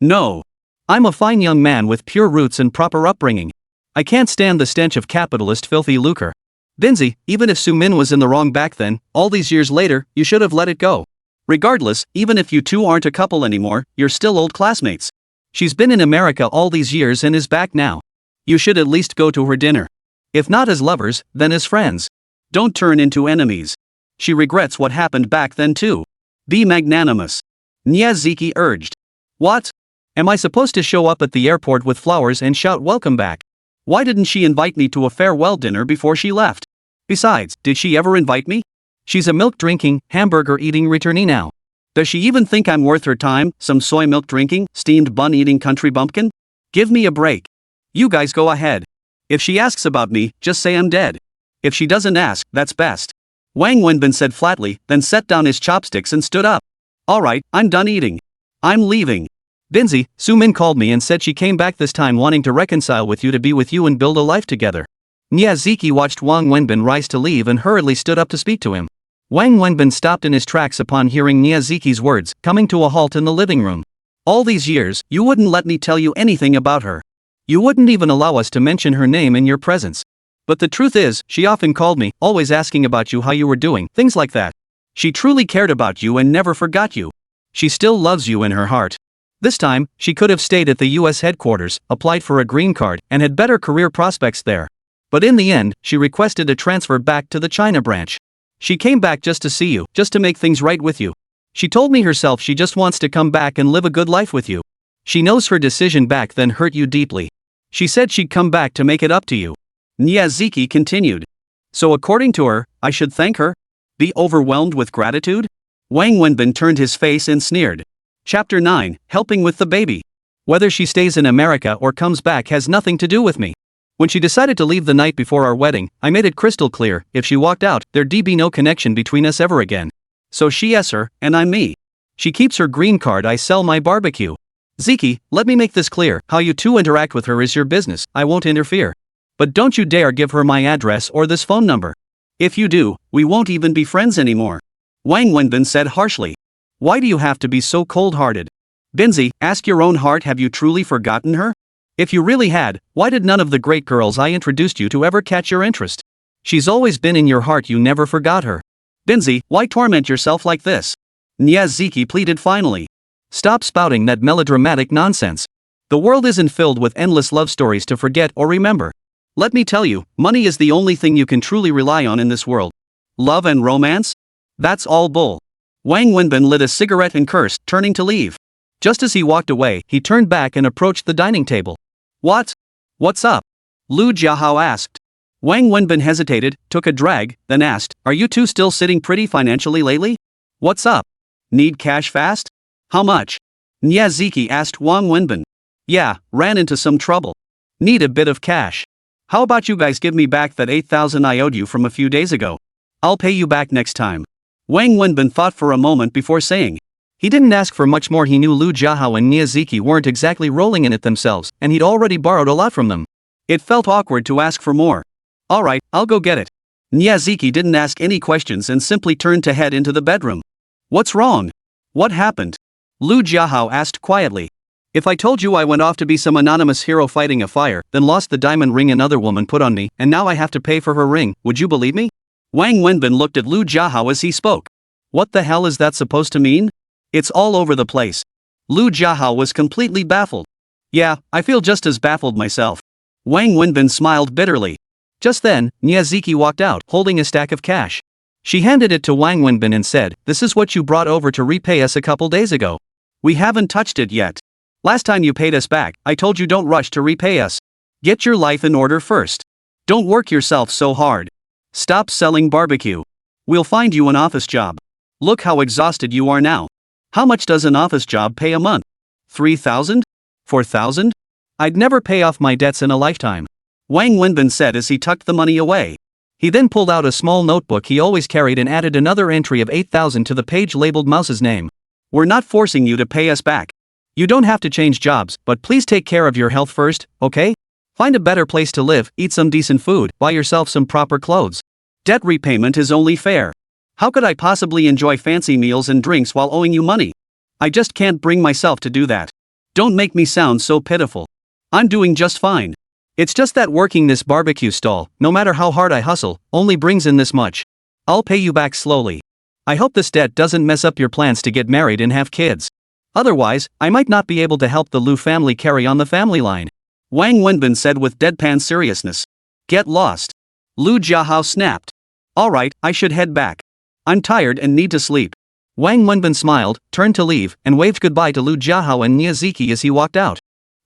"No. I'm a fine young man with pure roots and proper upbringing. I can't stand the stench of capitalist filthy lucre. Binzi, even if Su-min was in the wrong back then, all these years later, you should have let it go. Regardless, even if you two aren't a couple anymore, you're still old classmates. She's been in America all these years and is back now. You should at least go to her dinner. If not as lovers, then as friends. Don't turn into enemies. She regrets what happened back then too. Be magnanimous." Niaziki urged. "What? Am I supposed to show up at the airport with flowers and shout welcome back? Why didn't she invite me to a farewell dinner before she left? Besides, did she ever invite me? She's a milk-drinking, hamburger-eating returnee now. Does she even think I'm worth her time, some soy milk-drinking, steamed bun-eating country bumpkin? Give me a break. You guys go ahead. If she asks about me, just say I'm dead. If she doesn't ask, that's best." Wang Wenbin said flatly, then set down his chopsticks and stood up. "Alright, I'm done eating. I'm leaving. Binzi, Su-min called me and said she came back this time wanting to reconcile with you, to be with you and build a life together." Niaziki watched Wang Wenbin rise to leave and hurriedly stood up to speak to him. Wang Wenbin stopped in his tracks upon hearing Niaziki's words, coming to a halt in the living room. "All these years, you wouldn't let me tell you anything about her. You wouldn't even allow us to mention her name in your presence. But the truth is, she often called me, always asking about you, how you were doing, things like that. She truly cared about you and never forgot you. She still loves you in her heart. This time, she could have stayed at the US headquarters, applied for a green card, and had better career prospects there. But in the end, she requested a transfer back to the China branch. She came back just to see you, just to make things right with you. She told me herself she just wants to come back and live a good life with you. She knows her decision back then hurt you deeply. She said she'd come back to make it up to you." Niaziki continued. "So according to her, I should thank her? Be overwhelmed with gratitude?" Wang Wenbin turned his face and sneered. Chapter 9, Helping with the Baby. "Whether she stays in America or comes back has nothing to do with me. When she decided to leave the night before our wedding, I made it crystal clear, if she walked out, there'd be no connection between us ever again. So she's her, and I'm me. She keeps her green card, I sell my barbecue. Ziki, let me make this clear, how you two interact with her is your business, I won't interfere. But don't you dare give her my address or this phone number. If you do, we won't even be friends anymore." Wang Wenbin said harshly. "Why do you have to be so cold-hearted? Binzi, ask your own heart, have you truly forgotten her? If you really had, why did none of the great girls I introduced you to ever catch your interest? She's always been in your heart, you never forgot her. Binzi, why torment yourself like this?" Niaziki pleaded finally. "Stop spouting that melodramatic nonsense. The world isn't filled with endless love stories to forget or remember. Let me tell you, money is the only thing you can truly rely on in this world. Love and romance? That's all bull." Wang Wenbin lit a cigarette and cursed, turning to leave. Just as he walked away, he turned back and approached the dining table. "What? What's up?" Lu Jiahao asked. Wang Wenbin hesitated, took a drag, then asked, "Are you two still sitting pretty financially lately? What's up? Need cash fast? How much?" Niaziki asked Wang Wenbin. "Yeah, ran into some trouble. Need a bit of cash. How about you guys give me back that 8,000 I owed you from a few days ago? I'll pay you back next time." Wang Wenbin thought for a moment before saying, He didn't ask for much more. He knew Lu Jiahao and Miyazaki weren't exactly rolling in it themselves, and he'd already borrowed a lot from them. It felt awkward to ask for more. Alright, I'll go get it. Miyazaki didn't ask any questions and simply turned to head into the bedroom. What's wrong? What happened? Lu Jiahao asked quietly. If I told you I went off to be some anonymous hero fighting a fire, then lost the diamond ring another woman put on me, and now I have to pay for her ring, would you believe me? Wang Wenbin looked at Lu Jiahao as he spoke. What the hell is that supposed to mean? It's all over the place. Lu Jiahao was completely baffled. Yeah, I feel just as baffled myself. Wang Wenbin smiled bitterly. Just then, Miyazaki walked out, holding a stack of cash. She handed it to Wang Wenbin and said, "This is what you brought over to repay us a couple days ago. We haven't touched it yet. Last time you paid us back, I told you don't rush to repay us. Get your life in order first. Don't work yourself so hard. Stop selling barbecue. We'll find you an office job. Look how exhausted you are now. How much does an office job pay a month? 3,000? 4,000? I'd never pay off my debts in a lifetime," Wang Wenbin said as he tucked the money away. He then pulled out a small notebook he always carried and added another entry of 8,000 to the page labeled Mouse's name. "We're not forcing you to pay us back. You don't have to change jobs, but please take care of your health first, okay? Find a better place to live, eat some decent food, buy yourself some proper clothes. Debt repayment is only fair. How could I possibly enjoy fancy meals and drinks while owing you money? I just can't bring myself to do that. Don't make me sound so pitiful. I'm doing just fine. It's just that working this barbecue stall, no matter how hard I hustle, only brings in this much. I'll pay you back slowly. I hope this debt doesn't mess up your plans to get married and have kids. Otherwise, I might not be able to help the Lu family carry on the family line," Wang Wenbin said with deadpan seriousness. "Get lost." Lu Jiahao snapped. "Alright, I should head back. I'm tired and need to sleep." Wang Wenbin smiled, turned to leave, and waved goodbye to Lu Jiahao and Miyazaki as he walked out.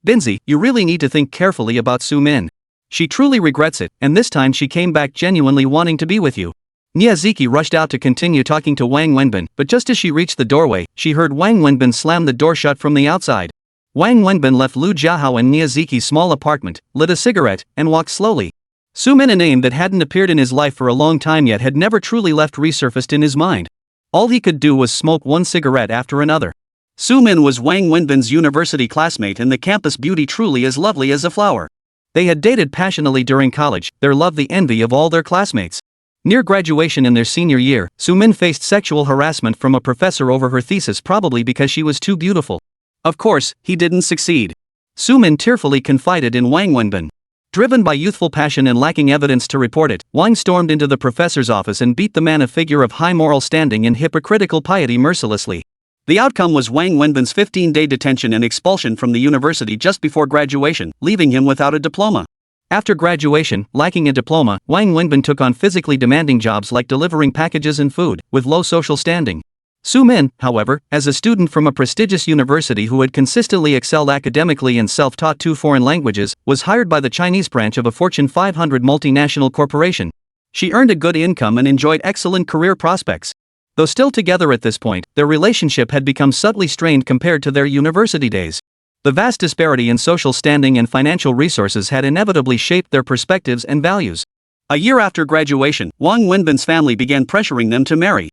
"Binzi, you really need to think carefully about Su Min. She truly regrets it, and this time she came back genuinely wanting to be with you." Miyazaki rushed out to continue talking to Wang Wenbin, but just as she reached the doorway, she heard Wang Wenbin slam the door shut from the outside. Wang Wenbin left Lu Jiahao and Miyazaki's small apartment, lit a cigarette, and walked slowly. Su Min, a name that hadn't appeared in his life for a long time yet, had never truly resurfaced in his mind. All he could do was smoke one cigarette after another. Su Min was Wang Wenbin's university classmate and the campus beauty, truly as lovely as a flower. They had dated passionately during college, their love the envy of all their classmates. Near graduation in their senior year, Su Min faced sexual harassment from a professor over her thesis, probably because she was too beautiful. Of course, he didn't succeed. Su Min tearfully confided in Wang Wenbin. Driven by youthful passion and lacking evidence to report it, Wang stormed into the professor's office and beat the man, a figure of high moral standing and hypocritical piety, mercilessly. The outcome was Wang Wenbin's 15-day detention and expulsion from the university just before graduation, leaving him without a diploma. After graduation, lacking a diploma, Wang Wenbin took on physically demanding jobs like delivering packages and food, with low social standing. Su Min, however, as a student from a prestigious university who had consistently excelled academically and self-taught 2 foreign languages, was hired by the Chinese branch of a Fortune 500 multinational corporation. She earned a good income and enjoyed excellent career prospects. Though still together at this point, their relationship had become subtly strained compared to their university days. The vast disparity in social standing and financial resources had inevitably shaped their perspectives and values. A year after graduation, Wang Wenbin's family began pressuring them to marry.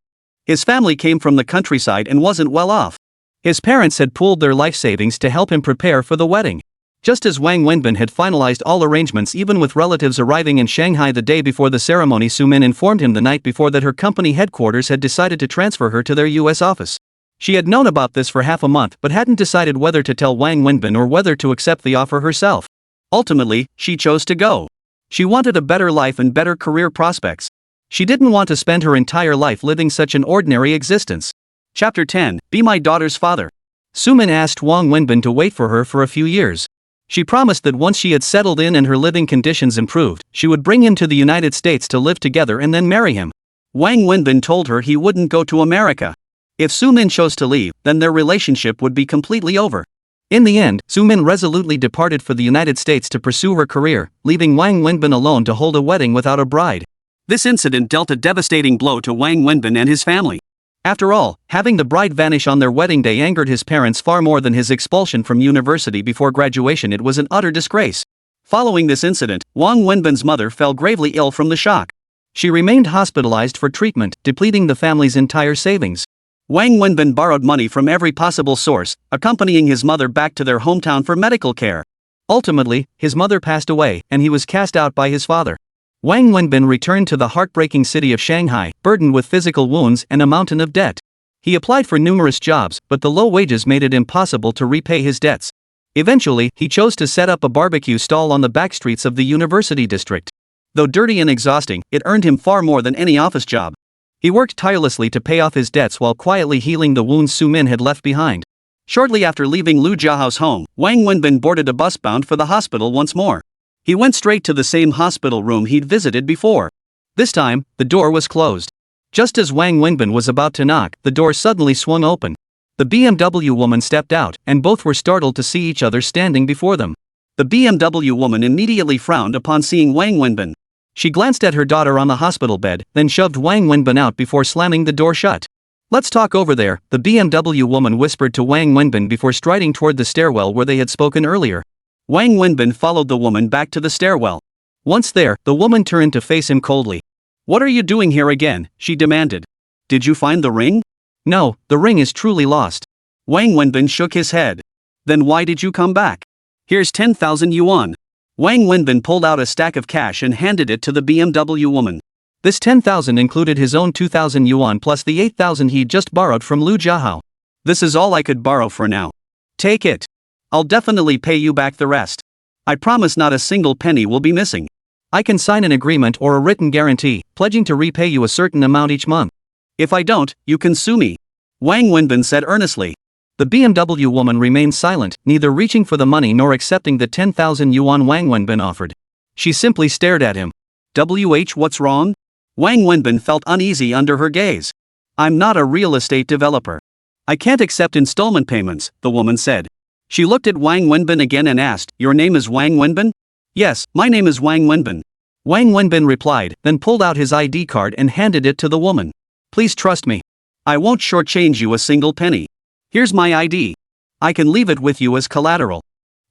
His family came from the countryside and wasn't well off. His parents had pooled their life savings to help him prepare for the wedding. Just as Wang Wenbin had finalized all arrangements, even with relatives arriving in Shanghai the day before the ceremony, Su Min informed him the night before that her company headquarters had decided to transfer her to their US office. She had known about this for half a month but hadn't decided whether to tell Wang Wenbin or whether to accept the offer herself. Ultimately, she chose to go. She wanted a better life and better career prospects. She didn't want to spend her entire life living such an ordinary existence. Chapter 10, Be My Daughter's Father. Su Min asked Wang Wenbin to wait for her for a few years. She promised that once she had settled in and her living conditions improved, she would bring him to the United States to live together and then marry him. Wang Wenbin told her he wouldn't go to America. If Su Min chose to leave, then their relationship would be completely over. In the end, Su Min resolutely departed for the United States to pursue her career, leaving Wang Wenbin alone to hold a wedding without a bride. This incident dealt a devastating blow to Wang Wenbin and his family. After all, having the bride vanish on their wedding day angered his parents far more than his expulsion from university before graduation. It was an utter disgrace. Following this incident, Wang Wenbin's mother fell gravely ill from the shock. She remained hospitalized for treatment, depleting the family's entire savings. Wang Wenbin borrowed money from every possible source, accompanying his mother back to their hometown for medical care. Ultimately, his mother passed away, and he was cast out by his father. Wang Wenbin returned to the heartbreaking city of Shanghai, burdened with physical wounds and a mountain of debt. He applied for numerous jobs, but the low wages made it impossible to repay his debts. Eventually, he chose to set up a barbecue stall on the back streets of the university district. Though dirty and exhausting, it earned him far more than any office job. He worked tirelessly to pay off his debts while quietly healing the wounds Su Min had left behind. Shortly after leaving Lu Jiahao's home, Wang Wenbin boarded a bus bound for the hospital once more. He went straight to the same hospital room he'd visited before. This time, the door was closed. Just as Wang Wenbin was about to knock, the door suddenly swung open. The BMW woman stepped out, and both were startled to see each other standing before them. The BMW woman immediately frowned upon seeing Wang Wenbin. She glanced at her daughter on the hospital bed, then shoved Wang Wenbin out before slamming the door shut. "Let's talk over there," the BMW woman whispered to Wang Wenbin before striding toward the stairwell where they had spoken earlier. Wang Wenbin followed the woman back to the stairwell. Once there, the woman turned to face him coldly. "What are you doing here again?" she demanded. "Did you find the ring?" "No, the ring is truly lost." Wang Wenbin shook his head. "Then why did you come back? Here's 10,000 yuan. Wang Wenbin pulled out a stack of cash and handed it to the BMW woman. This 10,000 included his own 2,000 yuan plus the 8,000 he'd just borrowed from Lu Jiahao. "This is all I could borrow for now. Take it. I'll definitely pay you back the rest. I promise not a single penny will be missing. I can sign an agreement or a written guarantee, pledging to repay you a certain amount each month. If I don't, you can sue me," Wang Wenbin said earnestly. The BMW woman remained silent, neither reaching for the money nor accepting the 10,000 yuan Wang Wenbin offered. She simply stared at him. What's wrong? Wang Wenbin felt uneasy under her gaze. "I'm not a real estate developer. I can't accept installment payments," the woman said. She looked at Wang Wenbin again and asked, "Your name is Wang Wenbin?" "Yes, my name is Wang Wenbin." Wang Wenbin replied, then pulled out his ID card and handed it to the woman. "Please trust me. I won't shortchange you a single penny. Here's my ID. I can leave it with you as collateral."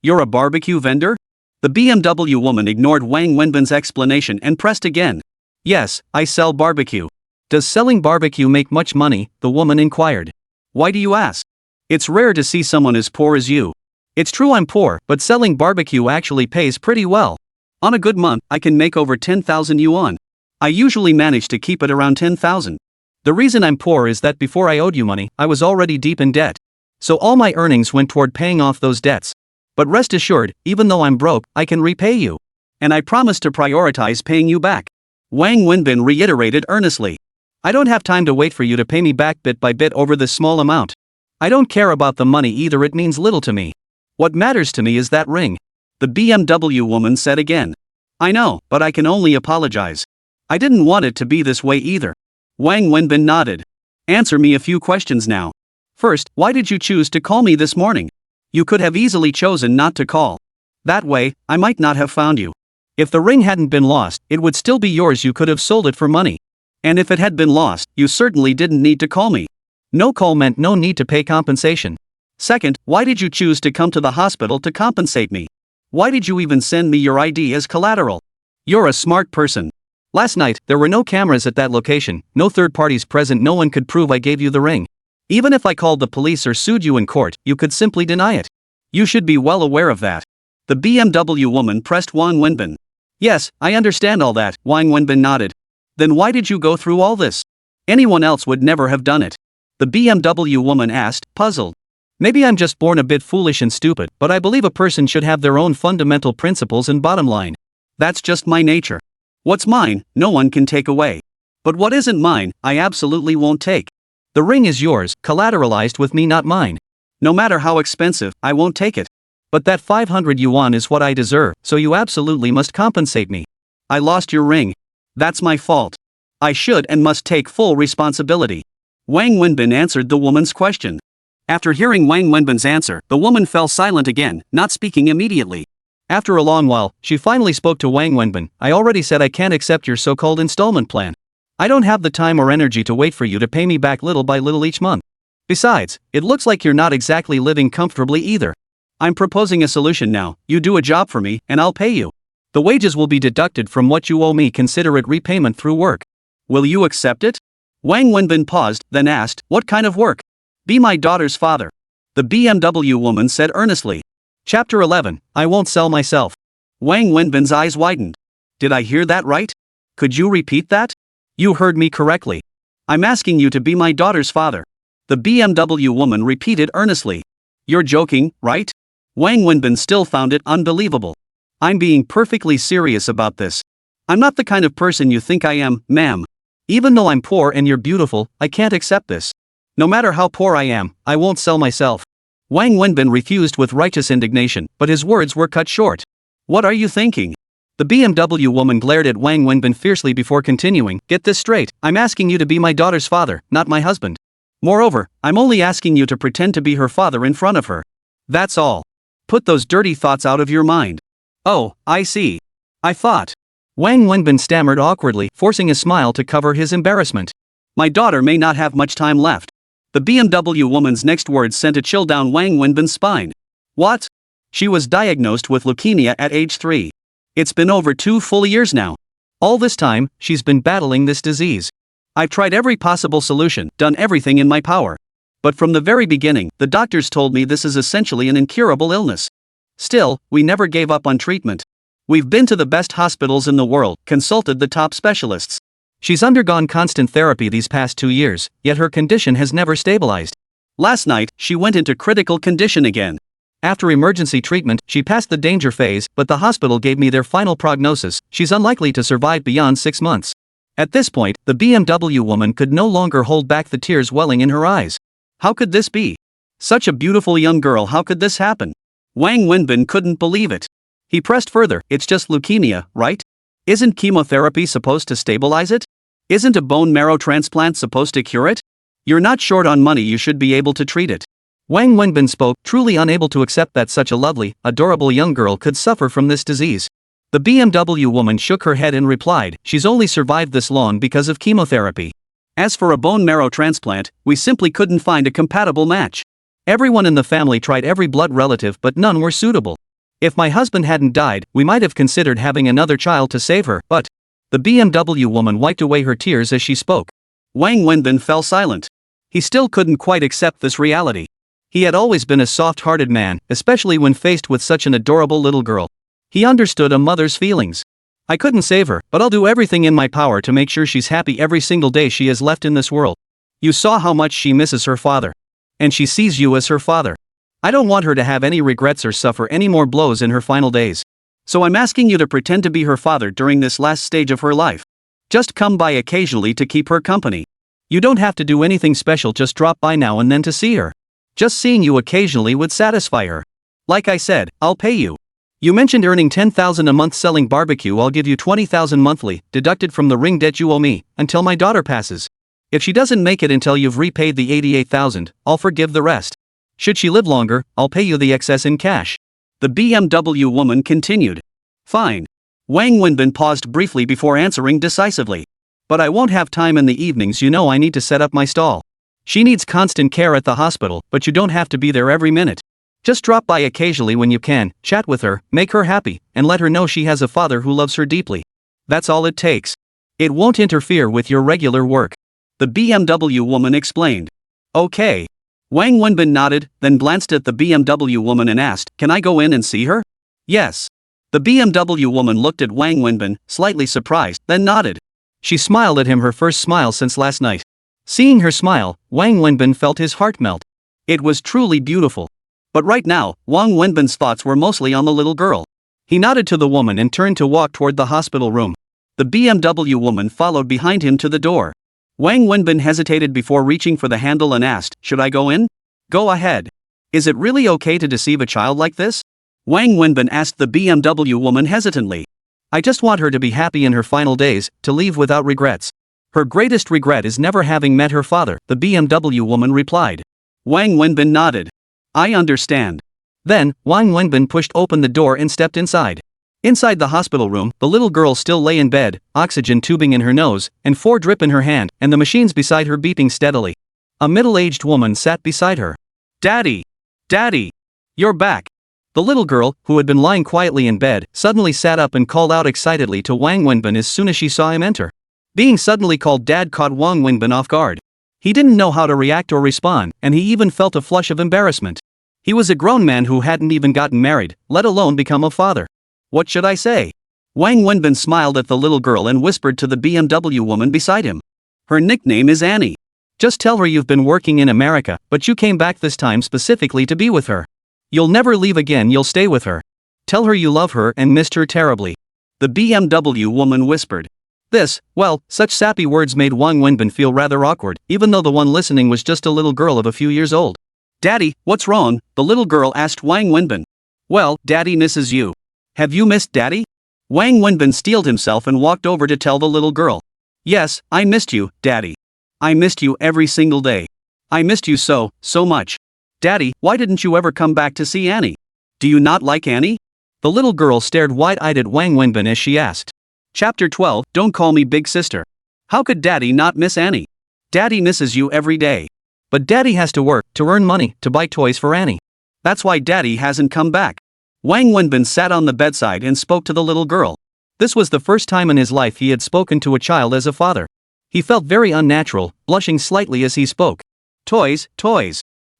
"You're a barbecue vendor?" The BMW woman ignored Wang Wenbin's explanation and pressed again. "Yes, I sell barbecue." "Does selling barbecue make much money?" the woman inquired. "Why do you ask? It's rare to see someone as poor as you." "It's true I'm poor, but selling barbecue actually pays pretty well. On a good month, I can make over 10,000 yuan. I usually manage to keep it around 10,000. The reason I'm poor is that before I owed you money, I was already deep in debt. So all my earnings went toward paying off those debts. But rest assured, even though I'm broke, I can repay you. And I promise to prioritize paying you back," Wang Wenbin reiterated earnestly. "I don't have time to wait for you to pay me back bit by bit over this small amount. I don't care about the money either, it means little to me. What matters to me is that ring," the BMW woman said again. "I know, but I can only apologize. I didn't want it to be this way either." Wang Wenbin nodded. "Answer me a few questions now. First, why did you choose to call me this morning? You could have easily chosen not to call. That way, I might not have found you. If the ring hadn't been lost, it would still be yours, you could have sold it for money. And if it had been lost, you certainly didn't need to call me. No call meant no need to pay compensation. Second, why did you choose to come to the hospital to compensate me? Why did you even send me your ID as collateral? You're a smart person. Last night, there were no cameras at that location, no third parties present, no one could prove I gave you the ring. Even if I called the police or sued you in court, you could simply deny it. You should be well aware of that." The BMW woman pressed Wang Wenbin. "Yes, I understand all that," Wang Wenbin nodded. "Then why did you go through all this? Anyone else would never have done it," the BMW woman asked, puzzled. "Maybe I'm just born a bit foolish and stupid, but I believe a person should have their own fundamental principles and bottom line. That's just my nature. What's mine, no one can take away. But what isn't mine, I absolutely won't take. The ring is yours, collateralized with me, not mine. No matter how expensive, I won't take it. But that 500 yuan is what I deserve, so you absolutely must compensate me. I lost your ring. That's my fault. I should and must take full responsibility." Wang Wenbin answered the woman's question. After hearing Wang Wenbin's answer, the woman fell silent again, not speaking immediately. After a long while, she finally spoke to Wang Wenbin. "I already said I can't accept your so-called installment plan. I don't have the time or energy to wait for you to pay me back little by little each month. Besides, it looks like you're not exactly living comfortably either. I'm proposing a solution now. You do a job for me, and I'll pay you. The wages will be deducted from what you owe me, consider it repayment through work. Will you accept it?" Wang Wenbin paused, then asked, "What kind of work?" "Be my daughter's father," the BMW woman said earnestly. Chapter 11, I won't sell myself. Wang Wenbin's eyes widened. Did I hear that right? Could you repeat that? You heard me correctly. I'm asking you to be my daughter's father. The BMW woman repeated earnestly. You're joking, right? Wang Wenbin still found it unbelievable. I'm being perfectly serious about this. I'm not the kind of person you think I am, ma'am. Even though I'm poor and you're beautiful, I can't accept this. No matter how poor I am, I won't sell myself. Wang Wenbin refused with righteous indignation, but his words were cut short. What are you thinking? The BMW woman glared at Wang Wenbin fiercely before continuing. Get this straight, I'm asking you to be my daughter's father, not my husband. Moreover, I'm only asking you to pretend to be her father in front of her. That's all. Put those dirty thoughts out of your mind. Oh, I see. I thought. Wang Wenbin stammered awkwardly, forcing a smile to cover his embarrassment. My daughter may not have much time left. The BMW woman's next words sent a chill down Wang Wenbin's spine. What? She was diagnosed with leukemia at age 3. It's been over 2 full years now. All this time, she's been battling this disease. I've tried every possible solution, done everything in my power. But from the very beginning, the doctors told me this is essentially an incurable illness. Still, we never gave up on treatment. We've been to the best hospitals in the world, consulted the top specialists. She's undergone constant therapy these past 2 years, yet her condition has never stabilized. Last night, she went into critical condition again. After emergency treatment, she passed the danger phase, but the hospital gave me their final prognosis. She's unlikely to survive beyond 6 months. At this point, the BMW woman could no longer hold back the tears welling in her eyes. How could this be? Such a beautiful young girl, how could this happen? Wang Wenbin couldn't believe it. He pressed further, it's just leukemia, right? Isn't chemotherapy supposed to stabilize it? Isn't a bone marrow transplant supposed to cure it? You're not short on money, you should be able to treat it. Wang Wenbin spoke, truly unable to accept that such a lovely, adorable young girl could suffer from this disease. The BMW woman shook her head and replied, she's only survived this long because of chemotherapy. As for a bone marrow transplant, we simply couldn't find a compatible match. Everyone in the family tried every blood relative but none were suitable. If my husband hadn't died, we might have considered having another child to save her, but... The BMW woman wiped away her tears as she spoke. Wang Wenbin fell silent. He still couldn't quite accept this reality. He had always been a soft-hearted man, especially when faced with such an adorable little girl. He understood a mother's feelings. I couldn't save her, but I'll do everything in my power to make sure she's happy every single day she has left in this world. You saw how much she misses her father. And she sees you as her father. I don't want her to have any regrets or suffer any more blows in her final days. So I'm asking you to pretend to be her father during this last stage of her life. Just come by occasionally to keep her company. You don't have to do anything special, just drop by now and then to see her. Just seeing you occasionally would satisfy her. Like I said, I'll pay you. You mentioned earning 10,000 a month selling barbecue, I'll give you 20,000 monthly, deducted from the ring debt you owe me, until my daughter passes. If she doesn't make it until you've repaid the 88,000, I'll forgive the rest. Should she live longer, I'll pay you the excess in cash. The BMW woman continued. Fine. Wang Wenbin paused briefly before answering decisively. But I won't have time in the evenings, you know I need to set up my stall. She needs constant care at the hospital, but you don't have to be there every minute. Just drop by occasionally when you can, chat with her, make her happy, and let her know she has a father who loves her deeply. That's all it takes. It won't interfere with your regular work. The BMW woman explained. Okay. Wang Wenbin nodded, then glanced at the BMW woman and asked, can I go in and see her? Yes. The BMW woman looked at Wang Wenbin, slightly surprised, then nodded. She smiled at him, her first smile since last night. Seeing her smile, Wang Wenbin felt his heart melt. It was truly beautiful. But right now, Wang Wenbin's thoughts were mostly on the little girl. He nodded to the woman and turned to walk toward the hospital room. The BMW woman followed behind him to the door. Wang Wenbin hesitated before reaching for the handle and asked, should I go in? Go ahead. Is it really okay to deceive a child like this? Wang Wenbin asked the BMW woman hesitantly. I just want her to be happy in her final days, to leave without regrets. Her greatest regret is never having met her father, the BMW woman replied. Wang Wenbin nodded. I understand. Then, Wang Wenbin pushed open the door and stepped inside. Inside the hospital room, the little girl still lay in bed, oxygen tubing in her nose, and 4 drip in her hand, and the machines beside her beeping steadily. A middle-aged woman sat beside her. Daddy! Daddy! You're back! The little girl, who had been lying quietly in bed, suddenly sat up and called out excitedly to Wang Wenbin as soon as she saw him enter. Being suddenly called dad caught Wang Wenbin off guard. He didn't know how to react or respond, and he even felt a flush of embarrassment. He was a grown man who hadn't even gotten married, let alone become a father. What should I say? Wang Wenbin smiled at the little girl and whispered to the BMW woman beside him. Her nickname is Annie. Just tell her you've been working in America, but you came back this time specifically to be with her. You'll never leave again, you'll stay with her. Tell her you love her and missed her terribly. The BMW woman whispered. Such sappy words made Wang Wenbin feel rather awkward, even though the one listening was just a little girl of a few years old. Daddy, what's wrong? The little girl asked Wang Wenbin. Well, Daddy misses you. Have you missed Daddy? Wang Wenbin steeled himself and walked over to tell the little girl. Yes, I missed you, Daddy. I missed you every single day. I missed you so much. Daddy, why didn't you ever come back to see Annie? Do you not like Annie? The little girl stared wide-eyed at Wang Wenbin as she asked. Chapter 12, Don't Call Me Big Sister. How could Daddy not miss Annie? Daddy misses you every day. But Daddy has to work, to earn money, to buy toys for Annie. That's why Daddy hasn't come back. Wang Wenbin sat on the bedside and spoke to the little girl. This was the first time in his life he had spoken to a child as a father. He felt very unnatural, blushing slightly as he spoke. Toys.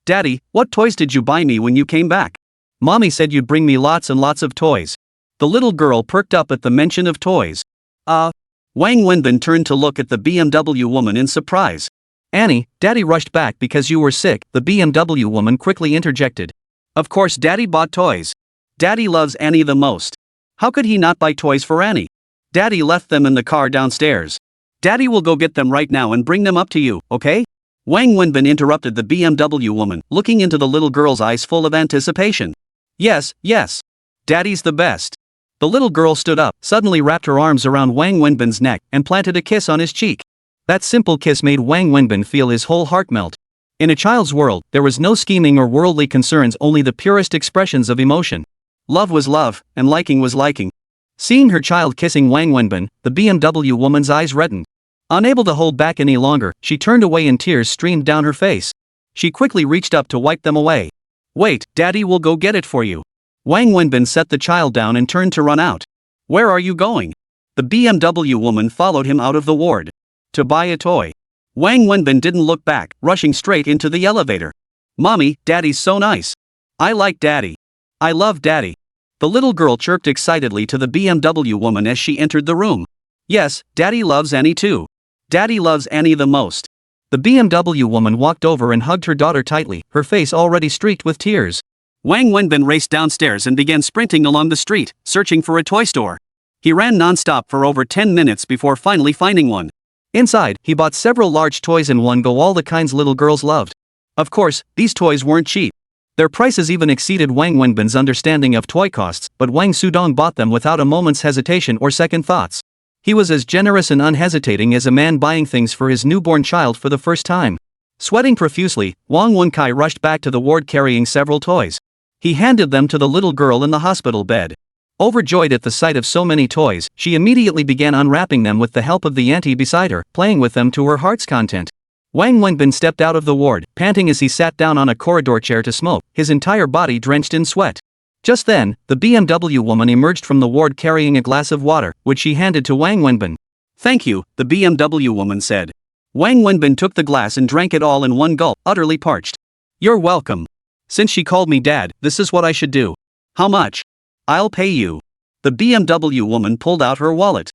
Daddy, what toys did you buy me when you came back? Mommy said you'd bring me lots and lots of toys. The little girl perked up at the mention of toys. Wang Wenbin turned to look at the BMW woman in surprise. Annie, Daddy rushed back because you were sick, the BMW woman quickly interjected. Of course Daddy bought toys. Daddy loves Annie the most. How could he not buy toys for Annie? Daddy left them in the car downstairs. Daddy will go get them right now and bring them up to you, okay? Wang Wenbin interrupted the BMW woman, looking into the little girl's eyes full of anticipation. Yes. Daddy's the best. The little girl stood up, suddenly wrapped her arms around Wang Wenbin's neck, and planted a kiss on his cheek. That simple kiss made Wang Wenbin feel his whole heart melt. In a child's world, there was no scheming or worldly concerns, only the purest expressions of emotion. Love was love, and liking was liking. Seeing her child kissing Wang Wenbin, the BMW woman's eyes reddened. Unable to hold back any longer, she turned away and tears streamed down her face. She quickly reached up to wipe them away. Wait, Daddy will go get it for you. Wang Wenbin set the child down and turned to run out. Where are you going? The BMW woman followed him out of the ward. To buy a toy. Wang Wenbin didn't look back, rushing straight into the elevator. Mommy, Daddy's so nice. I like Daddy. I love Daddy. The little girl chirped excitedly to the BMW woman as she entered the room. Yes, Daddy loves Annie too. Daddy loves Annie the most. The BMW woman walked over and hugged her daughter tightly, her face already streaked with tears. Wang Wenbin raced downstairs and began sprinting along the street, searching for a toy store. He ran non-stop for over 10 minutes before finally finding one. Inside, he bought several large toys in one go, all the kinds little girls loved. Of course, these toys weren't cheap. Their prices even exceeded Wang Wenbin's understanding of toy costs, but Wang Sudong bought them without a moment's hesitation or second thoughts. He was as generous and unhesitating as a man buying things for his newborn child for the first time. Sweating profusely, Wang Wenkai rushed back to the ward carrying several toys. He handed them to the little girl in the hospital bed. Overjoyed at the sight of so many toys, she immediately began unwrapping them with the help of the auntie beside her, playing with them to her heart's content. Wang Wenbin stepped out of the ward, panting as he sat down on a corridor chair to smoke, his entire body drenched in sweat. Just then, the BMW woman emerged from the ward carrying a glass of water, which she handed to Wang Wenbin. Thank you, the BMW woman said. Wang Wenbin took the glass and drank it all in one gulp, utterly parched. You're welcome. Since she called me dad, this is what I should do. How much? I'll pay you. The BMW woman pulled out her wallet.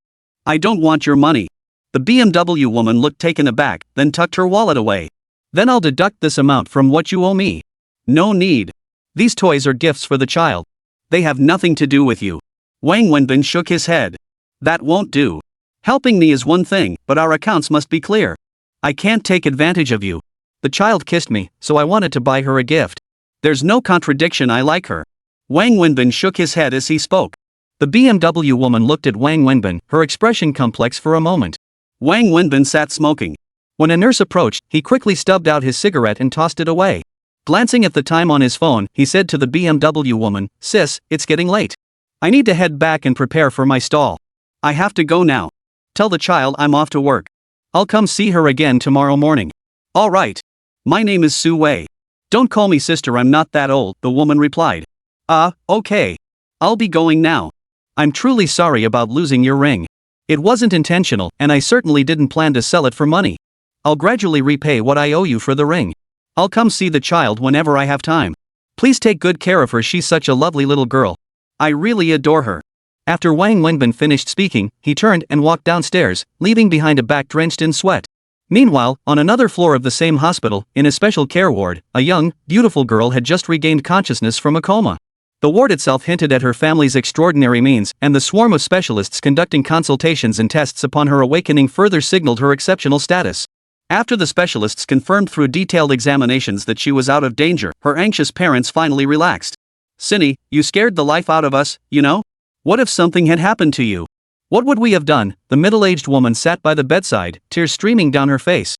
I don't want your money. The BMW woman looked taken aback, then tucked her wallet away. Then I'll deduct this amount from what you owe me. No need. These toys are gifts for the child. They have nothing to do with you. Wang Wenbin shook his head. That won't do. Helping me is one thing, but our accounts must be clear. I can't take advantage of you. The child kissed me, so I wanted to buy her a gift. There's no contradiction, I like her. Wang Wenbin shook his head as he spoke. The BMW woman looked at Wang Wenbin, her expression complex for a moment. Wang Wenbin sat smoking. When a nurse approached, he quickly stubbed out his cigarette and tossed it away. Glancing at the time on his phone, he said to the BMW woman, Sis, it's getting late. I need to head back and prepare for my stall. I have to go now. Tell the child I'm off to work. I'll come see her again tomorrow morning. All right. My name is Su Wei. Don't call me sister, I'm not that old, the woman replied. Okay. I'll be going now. I'm truly sorry about losing your ring. It wasn't intentional, and I certainly didn't plan to sell it for money. I'll gradually repay what I owe you for the ring. I'll come see the child whenever I have time. Please take good care of her, she's such a lovely little girl. I really adore her." After Wang Wenbin finished speaking, he turned and walked downstairs, leaving behind a back drenched in sweat. Meanwhile, on another floor of the same hospital, in a special care ward, a young, beautiful girl had just regained consciousness from a coma. The ward itself hinted at her family's extraordinary means, and the swarm of specialists conducting consultations and tests upon her awakening further signaled her exceptional status. After the specialists confirmed through detailed examinations that she was out of danger, her anxious parents finally relaxed. "Cindy, you scared the life out of us, you know? What if something had happened to you? What would we have done?" The middle-aged woman sat by the bedside, tears streaming down her face.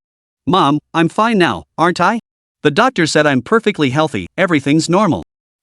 "Mom, I'm fine now, aren't I? The doctor said I'm perfectly healthy, everything's normal.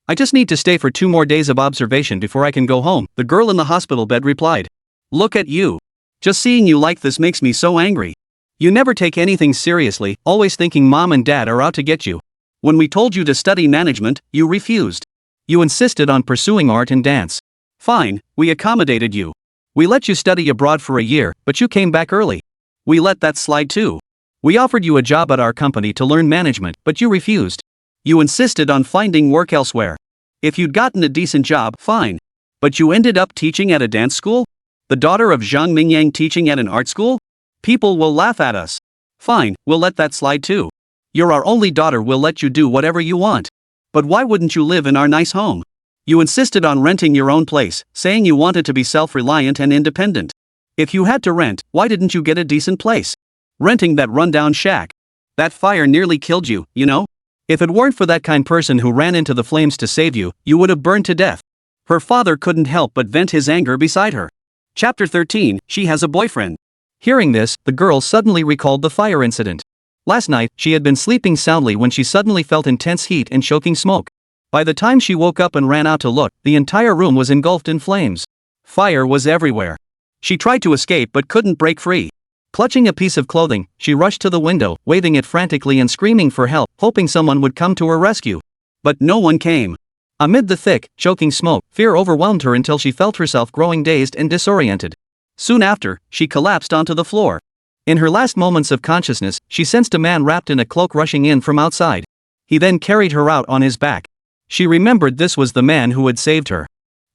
I just need to stay for 2 more days of observation before I can go home," the girl in the hospital bed replied. "Look at you. Just seeing you like this makes me so angry. You never take anything seriously, always thinking mom and dad are out to get you. When we told you to study management, you refused. You insisted on pursuing art and dance. Fine, we accommodated you. We let you study abroad for a year, but you came back early. We let that slide too. We offered you a job at our company to learn management, but you refused. You insisted on finding work elsewhere. If you'd gotten a decent job, fine. But you ended up teaching at a dance school? The daughter of Zhang Mingyang teaching at an art school? People will laugh at us. Fine, we'll let that slide too. You're our only daughter, we'll let you do whatever you want. But why wouldn't you live in our nice home? You insisted on renting your own place, saying you wanted to be self-reliant and independent. If you had to rent, why didn't you get a decent place? Renting that rundown shack. That fire nearly killed you, you know? If it weren't for that kind person who ran into the flames to save you, you would have burned to death." Her father couldn't help but vent his anger beside her. Chapter 13, She Has a Boyfriend. Hearing this, the girl suddenly recalled the fire incident. Last night, she had been sleeping soundly when she suddenly felt intense heat and choking smoke. By the time she woke up and ran out to look, the entire room was engulfed in flames. Fire was everywhere. She tried to escape but couldn't break free. Clutching a piece of clothing, she rushed to the window, waving it frantically and screaming for help, hoping someone would come to her rescue. But no one came. Amid the thick, choking smoke, fear overwhelmed her until she felt herself growing dazed and disoriented. Soon after, she collapsed onto the floor. In her last moments of consciousness, she sensed a man wrapped in a cloak rushing in from outside. He then carried her out on his back. She remembered this was the man who had saved her.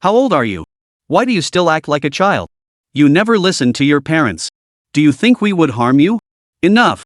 "How old are you? Why do you still act like a child? You never listened to your parents. Do you think we would harm you? Enough.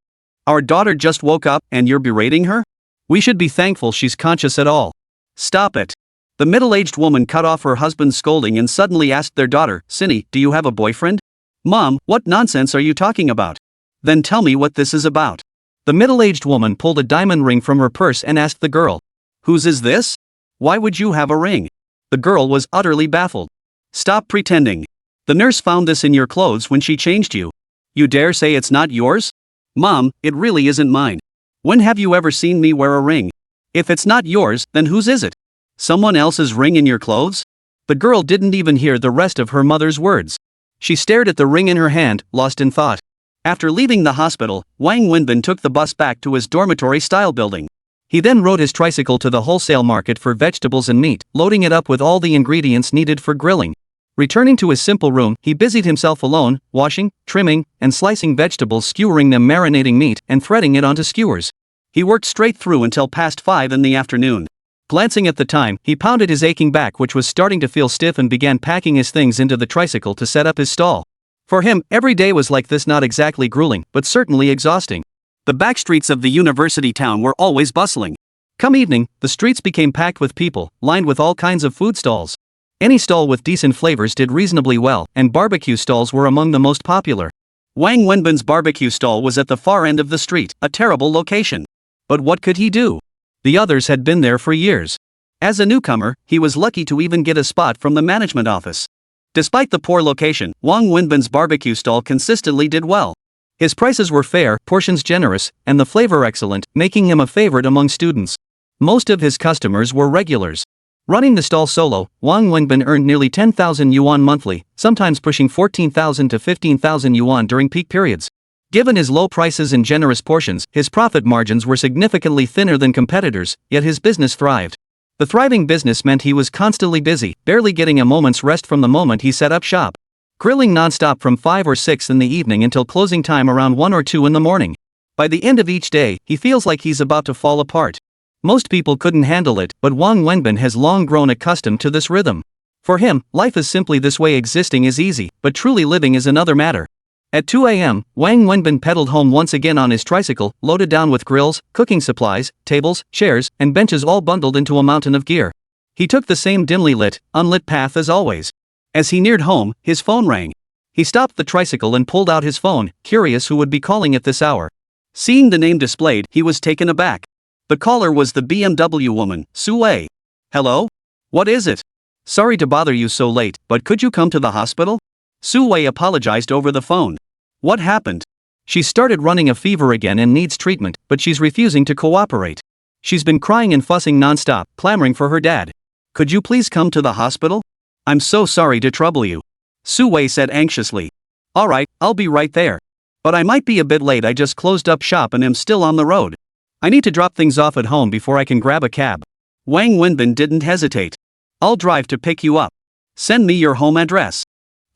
Our daughter just woke up and you're berating her? We should be thankful she's conscious at all. Stop it." The middle-aged woman cut off her husband's scolding and suddenly asked their daughter, "Cindy, do you have a boyfriend?" "Mom, what nonsense are you talking about? Then tell me what this is about." The middle-aged woman pulled a diamond ring from her purse and asked the girl, "Whose is this? Why would you have a ring?" The girl was utterly baffled. "Stop pretending. The nurse found this in your clothes when she changed you. You dare say it's not yours? Mom, it really isn't mine. When have you ever seen me wear a ring? If it's not yours, then whose is it? Someone else's ring in your clothes?" The girl didn't even hear the rest of her mother's words. She stared at the ring in her hand, lost in thought. After leaving the hospital, Wang Wenbin took the bus back to his dormitory-style building. He then rode his tricycle to the wholesale market for vegetables and meat, loading it up with all the ingredients needed for grilling. Returning to his simple room, he busied himself alone, washing, trimming, and slicing vegetables, skewering them, marinating meat, and threading it onto skewers. He worked straight through until past 5 in the afternoon. Glancing at the time, he pounded his aching back, which was starting to feel stiff, and began packing his things into the tricycle to set up his stall. For him, every day was like this, not exactly grueling, but certainly exhausting. The back streets of the university town were always bustling. Come evening, the streets became packed with people, lined with all kinds of food stalls. Any stall with decent flavors did reasonably well, and barbecue stalls were among the most popular. Wang Wenbin's barbecue stall was at the far end of the street, a terrible location. But what could he do? The others had been there for years. As a newcomer, he was lucky to even get a spot from the management office. Despite the poor location, Wang Wenbin's barbecue stall consistently did well. His prices were fair, portions generous, and the flavor excellent, making him a favorite among students. Most of his customers were regulars. Running the stall solo, Wang Wenbin earned nearly 10,000 yuan monthly, sometimes pushing 14,000 to 15,000 yuan during peak periods. Given his low prices and generous portions, his profit margins were significantly thinner than competitors, yet his business thrived. The thriving business meant he was constantly busy, barely getting a moment's rest from the moment he set up shop. grilling non-stop from 5 or 6 in the evening until closing time around 1 or 2 in the morning. By the end of each day, he feels like he's about to fall apart. Most people couldn't handle it, but Wang Wenbin has long grown accustomed to this rhythm. For him, life is simply this way. Existing is easy, but truly living is another matter. At 2 a.m., Wang Wenbin pedaled home once again on his tricycle, loaded down with grills, cooking supplies, tables, chairs, and benches all bundled into a mountain of gear. He took the same dimly lit, unlit path as always. As he neared home, his phone rang. He stopped the tricycle and pulled out his phone, curious who would be calling at this hour. Seeing the name displayed, he was taken aback. The caller was the BMW woman, Su Wei. "Hello? What is it? Sorry to bother you so late, but could you come to the hospital?" Su Wei apologized over the phone. "What happened?" "She started running a fever again and needs treatment, but she's refusing to cooperate. She's been crying and fussing non-stop, clamoring for her dad. Could you please come to the hospital?" "I'm so sorry to trouble you," Su Wei said anxiously. "Alright, I'll be right there. But I might be a bit late. I just closed up shop and am still on the road. I need to drop things off at home before I can grab a cab." Wang Wenbin didn't hesitate. "I'll drive to pick you up. Send me your home address."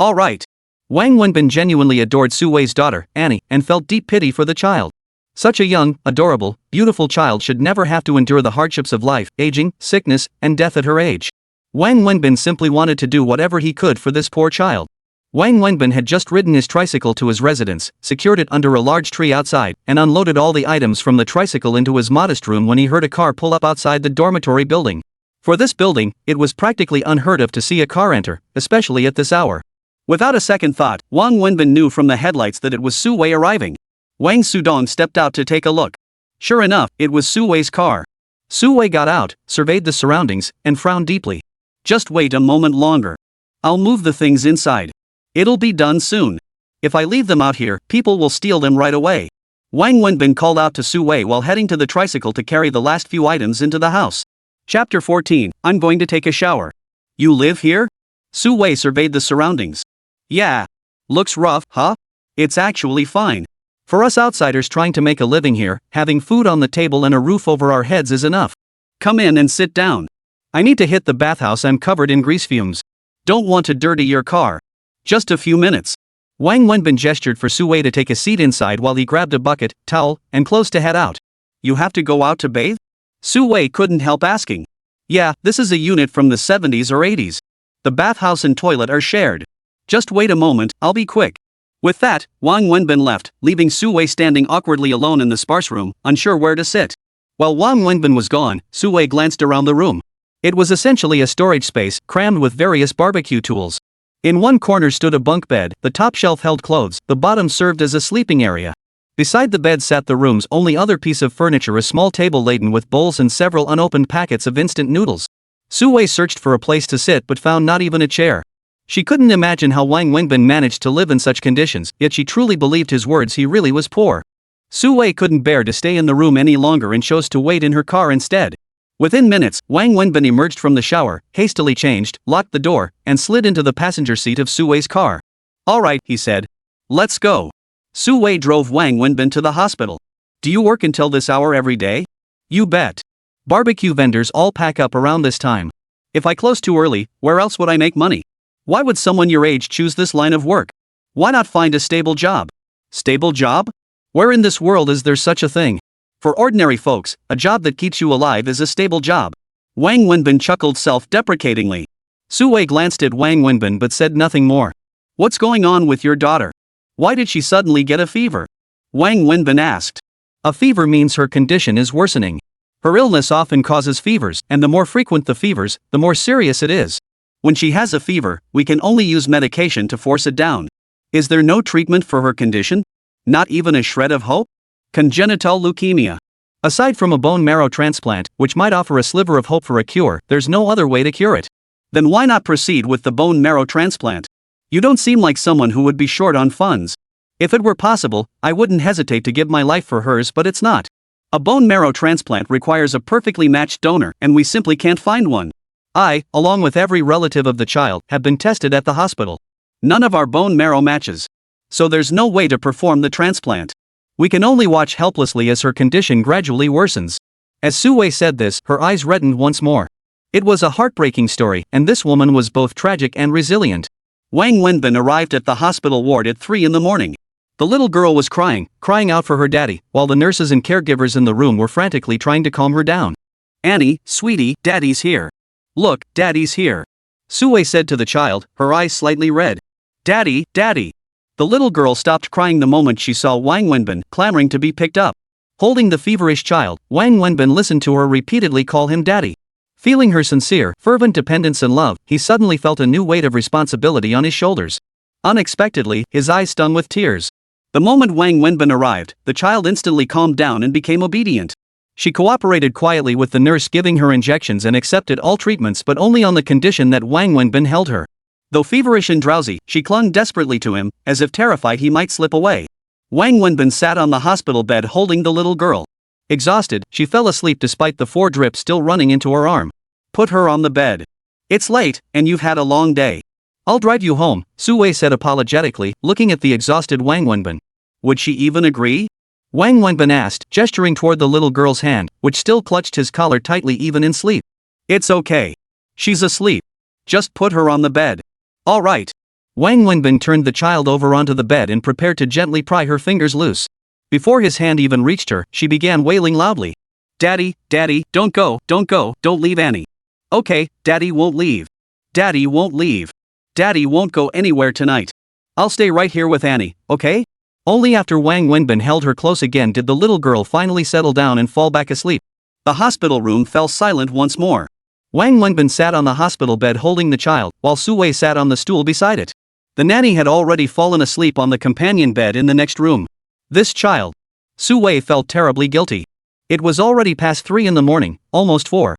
"Alright." Wang Wenbin genuinely adored Su Wei's daughter, Annie, and felt deep pity for the child. Such a young, adorable, beautiful child should never have to endure the hardships of life, aging, sickness, and death at her age. Wang Wenbin simply wanted to do whatever he could for this poor child. Wang Wenbin had just ridden his tricycle to his residence, secured it under a large tree outside, and unloaded all the items from the tricycle into his modest room when he heard a car pull up outside the dormitory building. For this building, it was practically unheard of to see a car enter, especially at this hour. Without a second thought, Wang Wenbin knew from the headlights that it was Su Wei arriving. Wang Sudong stepped out to take a look. Sure enough, it was Su Wei's car. Su Wei got out, surveyed the surroundings, and frowned deeply. "Just wait a moment longer. I'll move the things inside. It'll be done soon. If I leave them out here, people will steal them right away." Wang Wenbin called out to Su Wei while heading to the tricycle to carry the last few items into the house. Chapter 14, I'm going to take a shower. "You live here?" Su Wei surveyed the surroundings. "Yeah. Looks rough, huh? It's actually fine. For us outsiders trying to make a living here, having food on the table and a roof over our heads is enough. Come in and sit down. I need to hit the bathhouse. I'm covered in grease fumes. Don't want to dirty your car. Just a few minutes." Wang Wenbin gestured for Su Wei to take a seat inside while he grabbed a bucket, towel, and clothes to head out. "You have to go out to bathe?" Su Wei couldn't help asking. "Yeah, this is a unit from the 70s or 80s. The bathhouse and toilet are shared. Just wait a moment, I'll be quick." With that, Wang Wenbin left, leaving Su Wei standing awkwardly alone in the sparse room, unsure where to sit. While Wang Wenbin was gone, Su Wei glanced around the room. It was essentially a storage space, crammed with various barbecue tools. In one corner stood a bunk bed, the top shelf held clothes, the bottom served as a sleeping area. Beside the bed sat the room's only other piece of furniture, a small table laden with bowls and several unopened packets of instant noodles. Su Wei searched for a place to sit but found not even a chair. She couldn't imagine how Wang Wenbin managed to live in such conditions, yet she truly believed his words. He really was poor. Su Wei couldn't bear to stay in the room any longer and chose to wait in her car instead. Within minutes, Wang Wenbin emerged from the shower, hastily changed, locked the door, and slid into the passenger seat of Su Wei's car. "Alright," he said. "Let's go." Su Wei drove Wang Wenbin to the hospital. "Do you work until this hour every day?" "You bet. Barbecue vendors all pack up around this time. If I close too early, where else would I make money? Why would someone your age choose this line of work? Why not find a stable job?" "Stable job? Where in this world is there such a thing? For ordinary folks, a job that keeps you alive is a stable job." Wang Wenbin chuckled self-deprecatingly. Su Wei glanced at Wang Wenbin but said nothing more. "What's going on with your daughter? Why did she suddenly get a fever?" Wang Wenbin asked. "A fever means her condition is worsening. Her illness often causes fevers, and the more frequent the fevers, the more serious it is. When she has a fever, we can only use medication to force it down. Is there no treatment for her condition? Not even a shred of hope? Congenital leukemia. Aside from a bone marrow transplant, which might offer a sliver of hope for a cure, there's no other way to cure it. Then why not proceed with the bone marrow transplant? You don't seem like someone who would be short on funds. If it were possible, I wouldn't hesitate to give my life for hers, but it's not. A bone marrow transplant requires a perfectly matched donor, and we simply can't find one. I, along with every relative of the child, have been tested at the hospital. None of our bone marrow matches. So there's no way to perform the transplant. We can only watch helplessly as her condition gradually worsens." As Su Wei said this, her eyes reddened once more. It was a heartbreaking story, and this woman was both tragic and resilient. Wang Wenbin arrived at the hospital ward at 3 in the morning. The little girl was crying out for her daddy, while the nurses and caregivers in the room were frantically trying to calm her down. "Annie, sweetie, daddy's here. Look, daddy's here," Sue said to the child, her eyes slightly red. "Daddy, daddy." The little girl stopped crying the moment she saw Wang Wenbin clamoring to be picked up. Holding the feverish child, Wang Wenbin listened to her repeatedly call him daddy. Feeling her sincere, fervent dependence and love, he suddenly felt a new weight of responsibility on his shoulders. Unexpectedly, his eyes stung with tears. The moment Wang Wenbin arrived, the child instantly calmed down and became obedient. She cooperated quietly with the nurse giving her injections and accepted all treatments, but only on the condition that Wang Wenbin held her. Though feverish and drowsy, she clung desperately to him, as if terrified he might slip away. Wang Wenbin sat on the hospital bed holding the little girl. Exhausted, she fell asleep despite the 4 drips still running into her arm. "Put her on the bed. It's late, and you've had a long day. I'll drive you home," Sue said apologetically, looking at the exhausted Wang Wenbin. Would she even agree? Wang Wenbin asked, gesturing toward the little girl's hand, which still clutched his collar tightly even in sleep. "It's okay. She's asleep. Just put her on the bed." "All right." Wang Wenbin turned the child over onto the bed and prepared to gently pry her fingers loose. Before his hand even reached her, she began wailing loudly. "Daddy, daddy, don't go, don't leave Annie." "Okay, daddy won't leave. Daddy won't leave. Daddy won't go anywhere tonight. I'll stay right here with Annie, okay?" Only after Wang Wenbin held her close again did the little girl finally settle down and fall back asleep. The hospital room fell silent once more. Wang Wenbin sat on the hospital bed holding the child, while Sue sat on the stool beside it. The nanny had already fallen asleep on the companion bed in the next room. This child. Sue felt terribly guilty. It was already past 3 in the morning, almost 4.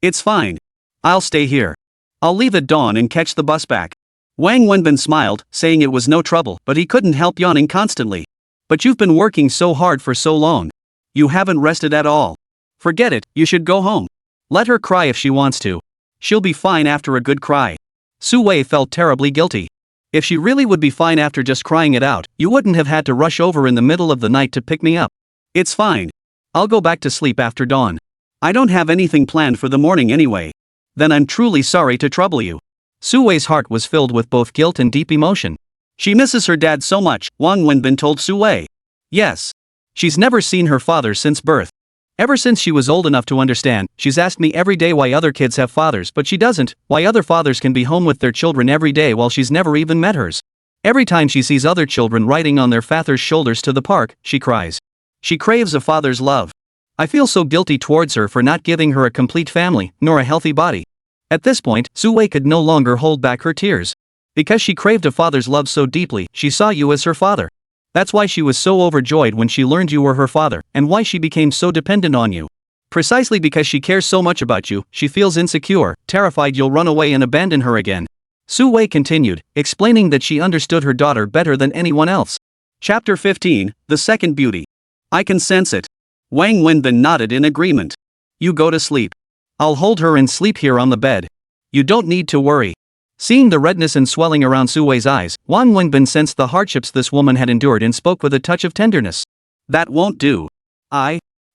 "It's fine. I'll stay here. I'll leave at dawn and catch the bus back." Wang Wenbin smiled, saying it was no trouble, but he couldn't help yawning constantly. "But you've been working so hard for so long. You haven't rested at all. Forget it, you should go home. Let her cry if she wants to. She'll be fine after a good cry." Sue felt terribly guilty. If she really would be fine after just crying it out, you wouldn't have had to rush over in the middle of the night to pick me up. "It's fine. I'll go back to sleep after dawn. I don't have anything planned for the morning anyway." "Then I'm truly sorry to trouble you." Sue's heart was filled with both guilt and deep emotion. She misses her dad so much, Wang Wenbin told Sue. Yes. She's never seen her father since birth. Ever since she was old enough to understand, she's asked me every day why other kids have fathers but she doesn't, why other fathers can be home with their children every day while she's never even met hers. Every time she sees other children riding on their father's shoulders to the park, she cries. She craves a father's love. I feel so guilty towards her for not giving her a complete family, nor a healthy body. At this point, Sue could no longer hold back her tears. Because she craved a father's love so deeply, she saw you as her father. That's why she was so overjoyed when she learned you were her father, and why she became so dependent on you. Precisely because she cares so much about you, she feels insecure, terrified you'll run away and abandon her again. Sue continued, explaining that she understood her daughter better than anyone else. Chapter 15, The Second Beauty. I can sense it. Wang Wenbin nodded in agreement. You go to sleep. I'll hold her and sleep here on the bed. You don't need to worry. Seeing the redness and swelling around Sue's eyes, Wang Wenbin sensed the hardships this woman had endured and spoke with a touch of tenderness. That won't do.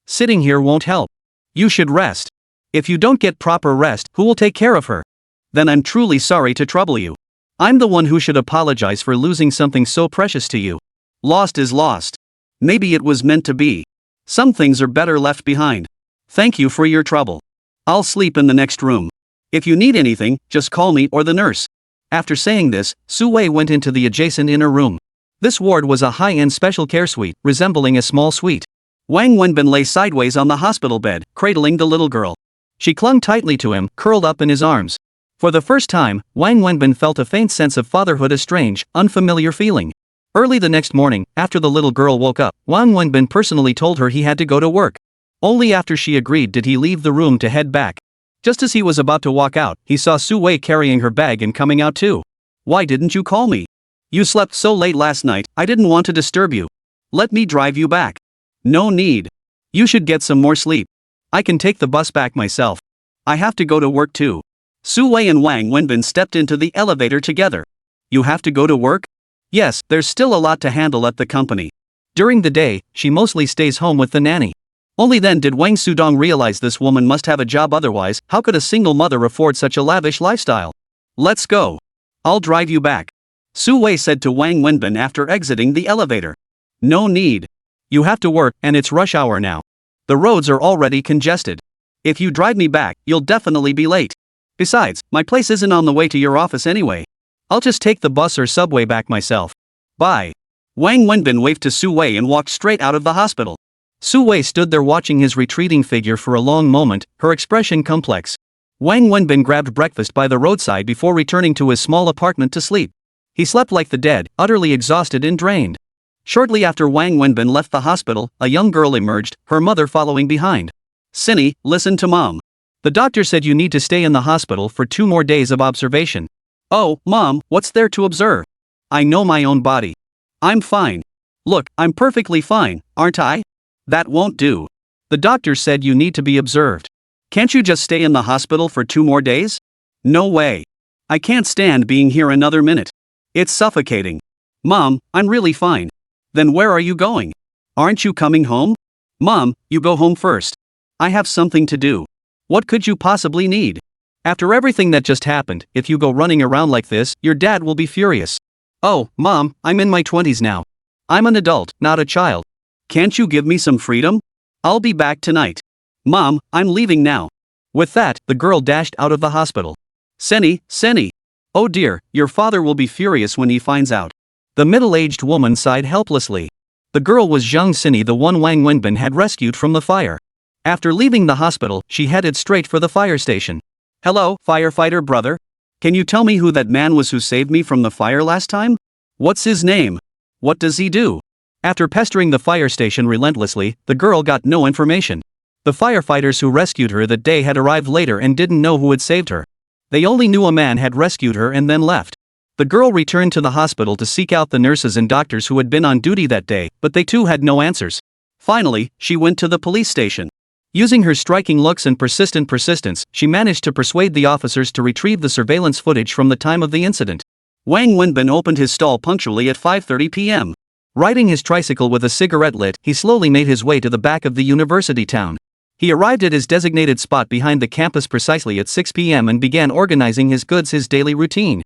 Sitting here won't help. You should rest. If you don't get proper rest, who will take care of her? Then I'm truly sorry to trouble you. I'm the one who should apologize for losing something so precious to you. Lost is lost. Maybe it was meant to be. Some things are better left behind. Thank you for your trouble. I'll sleep in the next room. If you need anything, just call me or the nurse. After saying this, Sue went into the adjacent inner room. This ward was a high-end special care suite, resembling a small suite. Wang Wenbin lay sideways on the hospital bed, cradling the little girl. She clung tightly to him, curled up in his arms. For the first time, Wang Wenbin felt a faint sense of fatherhood, a strange, unfamiliar feeling. Early the next morning, after the little girl woke up, Wang Wenbin personally told her he had to go to work. Only after she agreed did he leave the room to head back. Just as he was about to walk out, he saw Sue carrying her bag and coming out too. Why didn't you call me? You slept so late last night, I didn't want to disturb you. Let me drive you back. No need. You should get some more sleep. I can take the bus back myself. I have to go to work too. Sue and Wang Wenbin stepped into the elevator together. You have to go to work? Yes, there's still a lot to handle at the company. During the day, she mostly stays home with the nanny. Only then did Wang Sudong realize this woman must have a job, otherwise, how could a single mother afford such a lavish lifestyle? Let's go. I'll drive you back. Su Wei said to Wang Wenbin after exiting the elevator. No need. You have to work, and it's rush hour now. The roads are already congested. If you drive me back, you'll definitely be late. Besides, my place isn't on the way to your office anyway. I'll just take the bus or subway back myself. Bye. Wang Wenbin waved to Su Wei and walked straight out of the hospital. Su Wei stood there watching his retreating figure for a long moment, her expression complex. Wang Wenbin grabbed breakfast by the roadside before returning to his small apartment to sleep. He slept like the dead, utterly exhausted and drained. Shortly after Wang Wenbin left the hospital, a young girl emerged, her mother following behind. Cindy, listen to Mom. The doctor said you need to stay in the hospital for 2 more days of observation. Oh, Mom, what's there to observe? I know my own body. I'm fine. Look, I'm perfectly fine, aren't I? That won't do. The doctor said you need to be observed. Can't you just stay in the hospital for 2 more days? No way. I can't stand being here another minute. It's suffocating. Mom, I'm really fine. Then where are you going? Aren't you coming home? Mom, you go home first. I have something to do. What could you possibly need? After everything that just happened, if you go running around like this, your dad will be furious. Oh, Mom, I'm in my 20s now. I'm an adult, not a child. Can't you give me some freedom? I'll be back tonight. Mom, I'm leaving now. With that, the girl dashed out of the hospital. Senny. Oh dear, your father will be furious when he finds out. The middle-aged woman sighed helplessly. The girl was young Cindy, the one Wang Wenbin had rescued from the fire. After leaving the hospital, she headed straight for the fire station. Hello, firefighter brother. Can you tell me who that man was who saved me from the fire last time? What's his name? What does he do? After pestering the fire station relentlessly, the girl got no information. The firefighters who rescued her that day had arrived later and didn't know who had saved her. They only knew a man had rescued her and then left. The girl returned to the hospital to seek out the nurses and doctors who had been on duty that day, but they too had no answers. Finally, she went to the police station. Using her striking looks and persistent persistence, she managed to persuade the officers to retrieve the surveillance footage from the time of the incident. Wang Wenbin opened his stall punctually at 5:30 p.m. Riding his tricycle with a cigarette lit, he slowly made his way to the back of the university town. He arrived at his designated spot behind the campus precisely at 6 p.m. and began organizing his goods, his daily routine.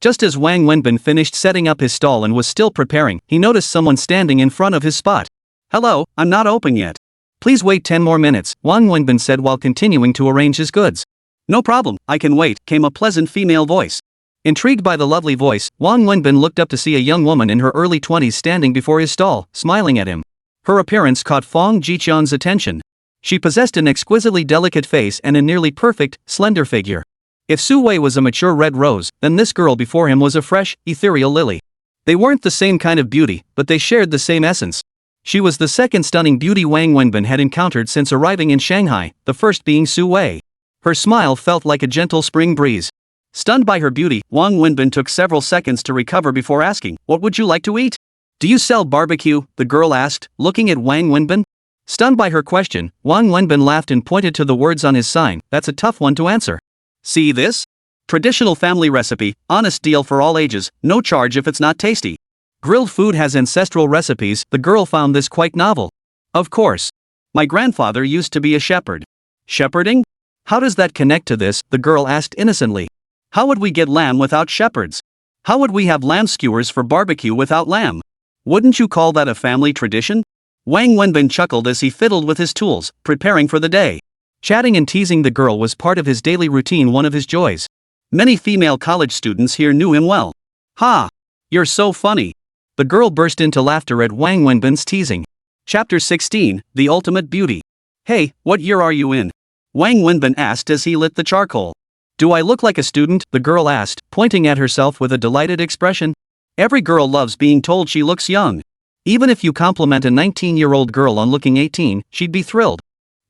Just as Wang Wenbin finished setting up his stall and was still preparing, he noticed someone standing in front of his spot. Hello, I'm not open yet. Please wait 10 more minutes, Wang Wenbin said while continuing to arrange his goods. No problem, I can wait, came a pleasant female voice. Intrigued by the lovely voice, Wang Wenbin looked up to see a young woman in her early 20s standing before his stall, smiling at him. Her appearance caught Fong Jiqian's attention. She possessed an exquisitely delicate face and a nearly perfect, slender figure. If Su Wei was a mature red rose, then this girl before him was a fresh, ethereal lily. They weren't the same kind of beauty, but they shared the same essence. She was the second stunning beauty Wang Wenbin had encountered since arriving in Shanghai, the first being Su Wei. Her smile felt like a gentle spring breeze. Stunned by her beauty, Wang Wenbin took several seconds to recover before asking, "What would you like to eat?" "Do you sell barbecue?" the girl asked, looking at Wang Wenbin. Stunned by her question, Wang Wenbin laughed and pointed to the words on his sign. "That's a tough one to answer. See this? Traditional family recipe, honest deal for all ages, no charge if it's not tasty. Grilled food has ancestral recipes." The girl found this quite novel. "Of course. My grandfather used to be a shepherd." "Shepherding? How does that connect to this?" the girl asked innocently. "How would we get lamb without shepherds? How would we have lamb skewers for barbecue without lamb? Wouldn't you call that a family tradition?" Wang Wenbin chuckled as he fiddled with his tools, preparing for the day. Chatting and teasing the girl was part of his daily routine, one of his joys. Many female college students here knew him well. "Ha! You're so funny." The girl burst into laughter at Wang Wenbin's teasing. Chapter 16, The Ultimate Beauty. "Hey, what year are you in?" Wang Wenbin asked as he lit the charcoal. "Do I look like a student?" the girl asked, pointing at herself with a delighted expression. Every girl loves being told she looks young. Even if you compliment a 19-year-old girl on looking 18, she'd be thrilled.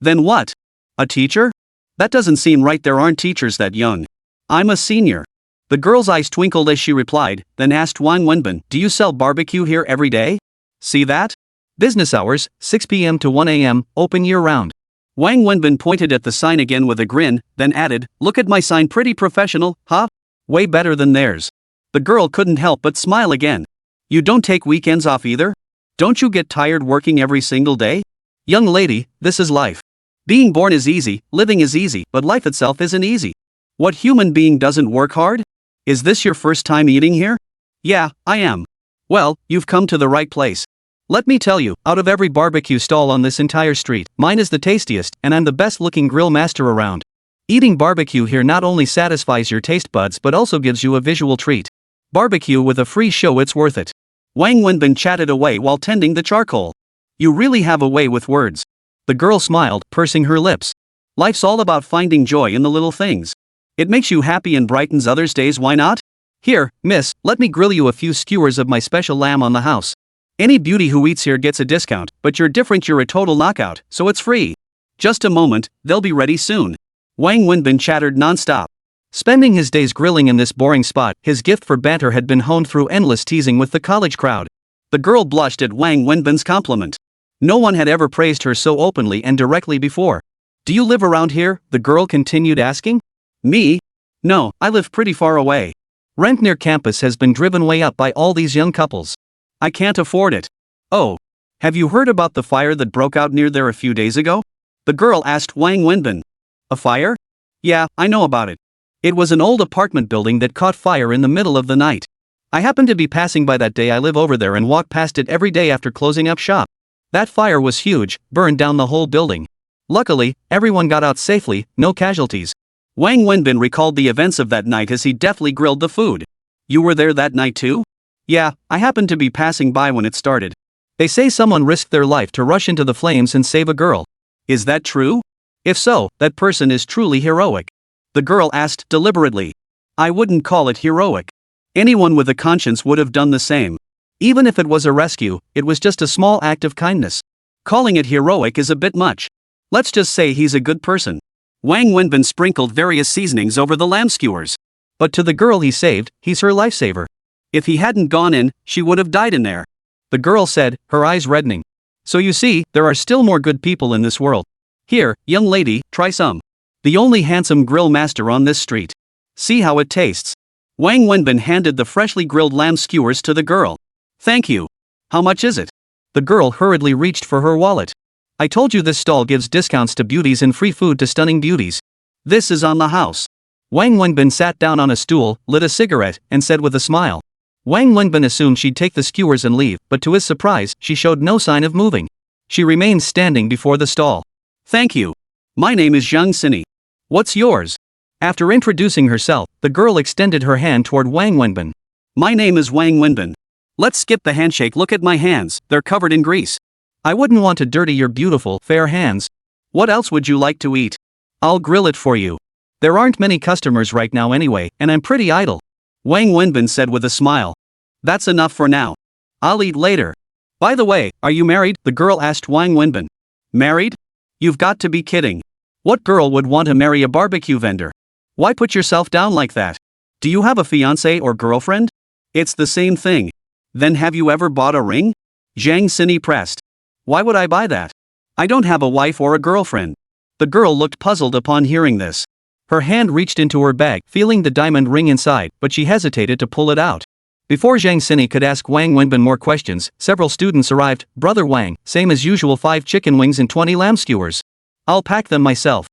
"Then what? A teacher? That doesn't seem right, there aren't teachers that young." "I'm a senior." The girl's eyes twinkled as she replied, then asked Wang Wenbin, "Do you sell barbecue here every day?" "See that? Business hours, 6 p.m. to 1 a.m., open year-round." Wang Wenbin pointed at the sign again with a grin, then added, "Look at my sign, pretty professional, huh? Way better than theirs." The girl couldn't help but smile again. "You don't take weekends off either? Don't you get tired working every single day?" "Young lady, this is life. Being born is easy, living is easy, but life itself isn't easy. What human being doesn't work hard? Is this your first time eating here?" Yeah, I am. Well, you've come to the right place. Let me tell you, out of every barbecue stall on this entire street, mine is the tastiest, and I'm the best looking grill master around. Eating barbecue here not only satisfies your taste buds but also gives you a visual treat. Barbecue with a free show, it's worth it. Wang Wenbin chatted away while tending the charcoal. You really have a way with words. The girl smiled, pursing her lips. Life's all about finding joy in the little things. It makes you happy and brightens others' days, why not? Here, miss, let me grill you a few skewers of my special lamb on the house. Any beauty who eats here gets a discount, but you're different, you're a total knockout, so it's free. Just a moment, they'll be ready soon. Wang Wenbin chattered non-stop. Spending his days grilling in this boring spot, his gift for banter had been honed through endless teasing with the college crowd. The girl blushed at Wang Wenbin's compliment. No one had ever praised her so openly and directly before. Do you live around here? The girl continued asking. Me? No, I live pretty far away. Rent near campus has been driven way up by all these young couples. I can't afford it. Oh. Have you heard about the fire that broke out near there a few days ago? The girl asked Wang Wenbin. A fire? Yeah, I know about it. It was an old apartment building that caught fire in the middle of the night. I happened to be passing by that day. I live over there and walk past it every day after closing up shop. That fire was huge, burned down the whole building. Luckily, everyone got out safely, no casualties. Wang Wenbin recalled the events of that night as he deftly grilled the food. You were there that night too? Yeah, I happened to be passing by when it started. They say someone risked their life to rush into the flames and save a girl. Is that true? If so, that person is truly heroic. The girl asked deliberately. I wouldn't call it heroic. Anyone with a conscience would have done the same. Even if it was a rescue, it was just a small act of kindness. Calling it heroic is a bit much. Let's just say he's a good person. Wang Wenbin sprinkled various seasonings over the lamb skewers. But to the girl he saved, he's her lifesaver. If he hadn't gone in, she would have died in there. The girl said, her eyes reddening. So you see, there are still more good people in this world. Here, young lady, try some. The only handsome grill master on this street. See how it tastes. Wang Wenbin handed the freshly grilled lamb skewers to the girl. Thank you. How much is it? The girl hurriedly reached for her wallet. I told you this stall gives discounts to beauties and free food to stunning beauties. This is on the house. Wang Wenbin sat down on a stool, lit a cigarette, and said with a smile. Wang Wenbin assumed she'd take the skewers and leave, but to his surprise, she showed no sign of moving. She remained standing before the stall. Thank you. My name is Zhang Sini. What's yours? After introducing herself, the girl extended her hand toward Wang Wenbin. My name is Wang Wenbin. Let's skip the handshake. Look at my hands, they're covered in grease. I wouldn't want to dirty your beautiful, fair hands. What else would you like to eat? I'll grill it for you. There aren't many customers right now anyway, and I'm pretty idle. Wang Wenbin said with a smile. That's enough for now. I'll eat later. By the way, are you married? The girl asked Wang Wenbin. Married? You've got to be kidding. What girl would want to marry a barbecue vendor? Why put yourself down like that? Do you have a fiancé or girlfriend? It's the same thing. Then have you ever bought a ring? Zhang Sini pressed. Why would I buy that? I don't have a wife or a girlfriend. The girl looked puzzled upon hearing this. Her hand reached into her bag, feeling the diamond ring inside, but she hesitated to pull it out. Before Zhang Sini could ask Wang Wenbin more questions, several students arrived. Brother Wang, same as usual, 5 chicken wings and 20 lamb skewers. I'll pack them myself.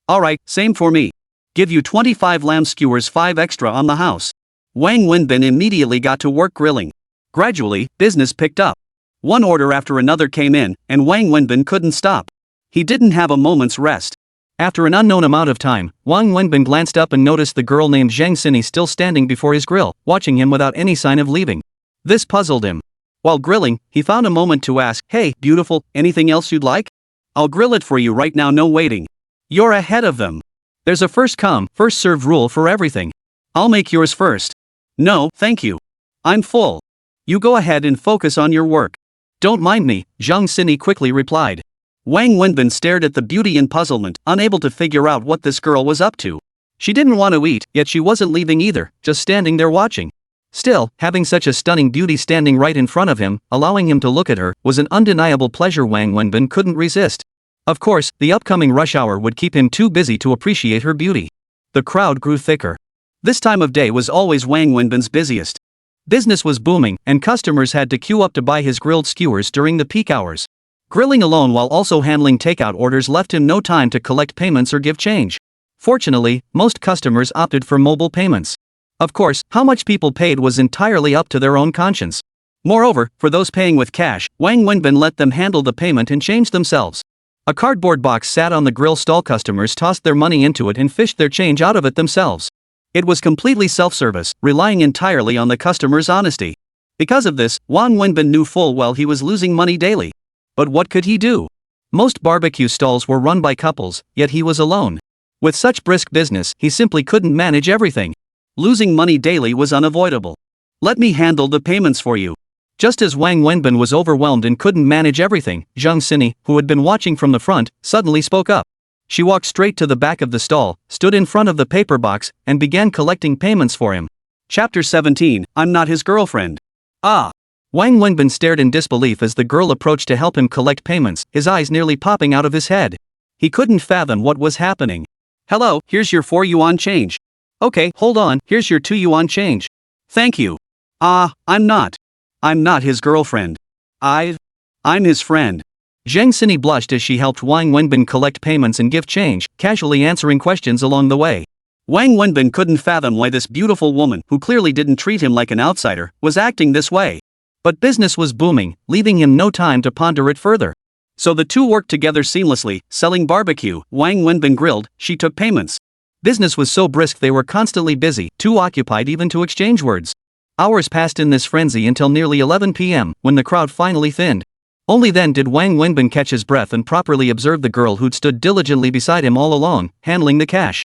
Alright, same for me. Give you 25 lamb skewers, 5 extra on the house. Wang Wenbin immediately got to work grilling. Gradually, business picked up. One order after another came in, and Wang Wenbin couldn't stop. He didn't have a moment's rest. After an unknown amount of time, Wang Wenbin glanced up and noticed the girl named Zhang Sini still standing before his grill, watching him without any sign of leaving. This puzzled him. While grilling, he found a moment to ask, Hey, beautiful, anything else you'd like? I'll grill it for you right now, no waiting. You're ahead of them. There's a first come, first served rule for everything. I'll make yours first. No, thank you. I'm full. You go ahead and focus on your work. Don't mind me, Zhang Sini quickly replied. Wang Wenbin stared at the beauty in puzzlement, unable to figure out what this girl was up to. She didn't want to eat, yet she wasn't leaving either, just standing there watching. Still, having such a stunning beauty standing right in front of him, allowing him to look at her, was an undeniable pleasure Wang Wenbin couldn't resist. Of course, the upcoming rush hour would keep him too busy to appreciate her beauty. The crowd grew thicker. This time of day was always Wang Wenbin's busiest. Business was booming, and customers had to queue up to buy his grilled skewers during the peak hours. Grilling alone while also handling takeout orders left him no time to collect payments or give change. Fortunately, most customers opted for mobile payments. Of course, how much people paid was entirely up to their own conscience. Moreover, for those paying with cash, Wang Wenbin let them handle the payment and change themselves. A cardboard box sat on the grill stall. Customers tossed their money into it and fished their change out of it themselves. It was completely self-service, relying entirely on the customer's honesty. Because of this, Wang Wenbin knew full well he was losing money daily. But what could he do? Most barbecue stalls were run by couples, yet he was alone. With such brisk business, he simply couldn't manage everything. Losing money daily was unavoidable. Let me handle the payments for you. Just as Wang Wenbin was overwhelmed and couldn't manage everything, Zhang Xini, who had been watching from the front, suddenly spoke up. She walked straight to the back of the stall, stood in front of the paper box, and began collecting payments for him. Chapter 17, I'm not his girlfriend. Ah! Wang Wenbin stared in disbelief as the girl approached to help him collect payments, his eyes nearly popping out of his head. He couldn't fathom what was happening. Hello, here's your 4 yuan change. Okay, hold on, here's your 2 yuan change. Thank you. I'm not his girlfriend. I'm his friend. Zhang Xini blushed as she helped Wang Wenbin collect payments and give change, casually answering questions along the way. Wang Wenbin couldn't fathom why this beautiful woman, who clearly didn't treat him like an outsider, was acting this way. But business was booming, leaving him no time to ponder it further. So the two worked together seamlessly, selling barbecue. Wang Wenbin grilled, she took payments. Business was so brisk they were constantly busy, too occupied even to exchange words. Hours passed in this frenzy until nearly 11 p.m., when the crowd finally thinned. Only then did Wang Wenbin catch his breath and properly observe the girl who'd stood diligently beside him all along, handling the cash.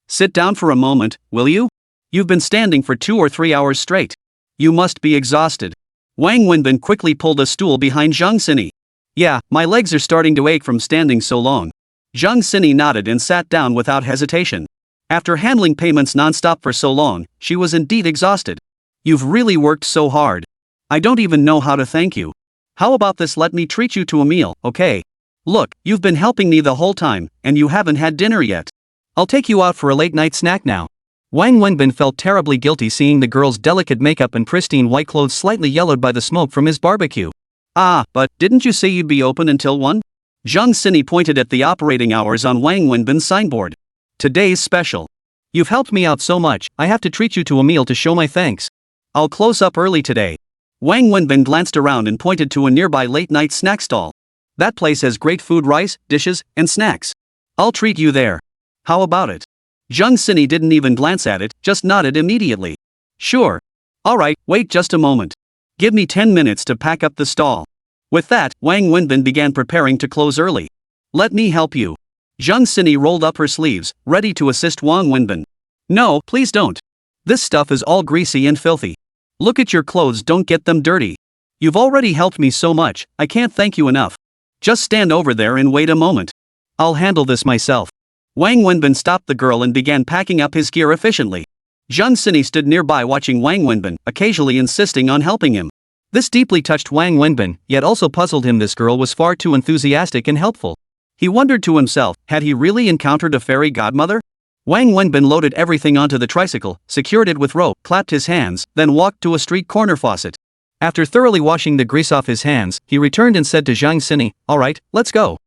Sit down for a moment, will you? You've been standing for 2 or 3 hours straight. You must be exhausted. Wang Wenbin quickly pulled a stool behind Zhang Xini. Yeah, my legs are starting to ache from standing so long. Zhang Xini nodded and sat down without hesitation. After handling payments non-stop for so long, she was indeed exhausted. You've really worked so hard. I don't even know how to thank you. How about this, let me treat you to a meal, okay? Look, you've been helping me the whole time, and you haven't had dinner yet. I'll take you out for a late-night snack now. Wang Wenbin felt terribly guilty seeing the girl's delicate makeup and pristine white clothes slightly yellowed by the smoke from his barbecue. But didn't you say you'd be open until 1? Zhang Xini pointed at the operating hours on Wang Wenbin's signboard. Today's special. You've helped me out so much, I have to treat you to a meal to show my thanks. I'll close up early today. Wang Wenbin glanced around and pointed to a nearby late-night snack stall. That place has great food, rice, dishes, and snacks. I'll treat you there. How about it? Zhang Xini didn't even glance at it, just nodded immediately. Sure. Alright, wait just a moment. Give me 10 minutes to pack up the stall. With that, Wang Wenbin began preparing to close early. Let me help you. Zhang Xini rolled up her sleeves, ready to assist Wang Wenbin. No, please don't. This stuff is all greasy and filthy. Look at your clothes, don't get them dirty. You've already helped me so much, I can't thank you enough. Just stand over there and wait a moment. I'll handle this myself. Wang Wenbin stopped the girl and began packing up his gear efficiently. Zhang Xini stood nearby watching Wang Wenbin, occasionally insisting on helping him. This deeply touched Wang Wenbin, yet also puzzled him. This girl was far too enthusiastic and helpful. He wondered to himself, had he really encountered a fairy godmother? Wang Wenbin loaded everything onto the tricycle, secured it with rope, clapped his hands, then walked to a street corner faucet. After thoroughly washing the grease off his hands, he returned and said to Zhang Xini, alright, let's go.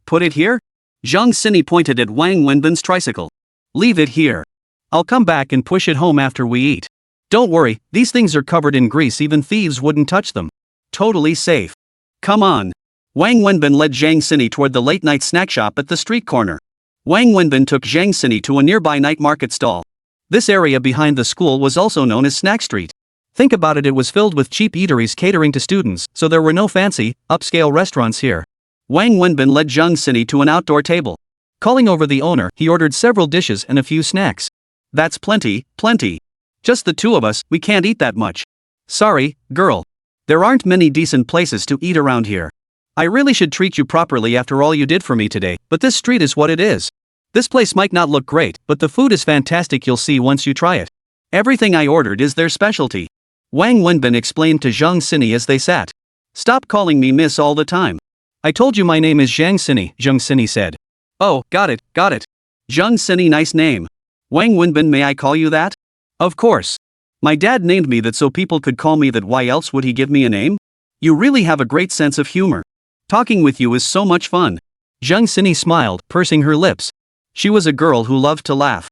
Put it here? Zhang Xini pointed at Wang Wenbin's tricycle. Leave it here. I'll come back and push it home after we eat. Don't worry, these things are covered in grease, even thieves wouldn't touch them. Totally safe. Come on. Wang Wenbin led Zhang Xini toward the late-night snack shop at the street corner. Wang Wenbin took Zhang Xini to a nearby night market stall. This area behind the school was also known as Snack Street. Think about it, it was filled with cheap eateries catering to students, so there were no fancy, upscale restaurants here. Wang Wenbin led Zhang Xini to an outdoor table. Calling over the owner, he ordered several dishes and a few snacks. That's plenty. Just the two of us, we can't eat that much. Sorry, girl. There aren't many decent places to eat around here. I really should treat you properly after all you did for me today, but this street is what it is. This place might not look great, but the food is fantastic, you'll see once you try it. Everything I ordered is their specialty. Wang Wenbin explained to Zhang Xini as they sat. Stop calling me miss all the time. I told you my name is Zhang Xini, Zhang Xini said. Oh, got it. Zhang Xini, nice name. Wang Wenbin, may I call you that? Of course. My dad named me that so people could call me that, why else would he give me a name? You really have a great sense of humor. Talking with you is so much fun. Zhang Xini smiled, pursing her lips. She was a girl who loved to laugh.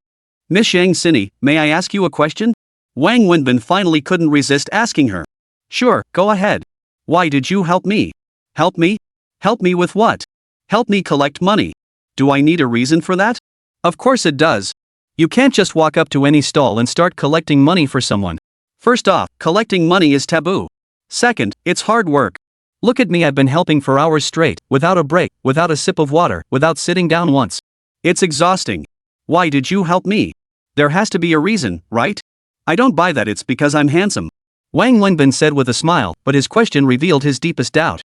Miss Yang Sini, may I ask you a question? Wang Wenbin finally couldn't resist asking her. Sure, go ahead. Why did you help me? Help me? Help me with what? Help me collect money. Do I need a reason for that? Of course it does. You can't just walk up to any stall and start collecting money for someone. First off, collecting money is taboo. Second, it's hard work. Look at me, I've been helping for hours straight, without a break, without a sip of water, without sitting down once. It's exhausting. Why did you help me? There has to be a reason, right? I don't buy that it's because I'm handsome. Wang Wenbin said with a smile, but his question revealed his deepest doubt.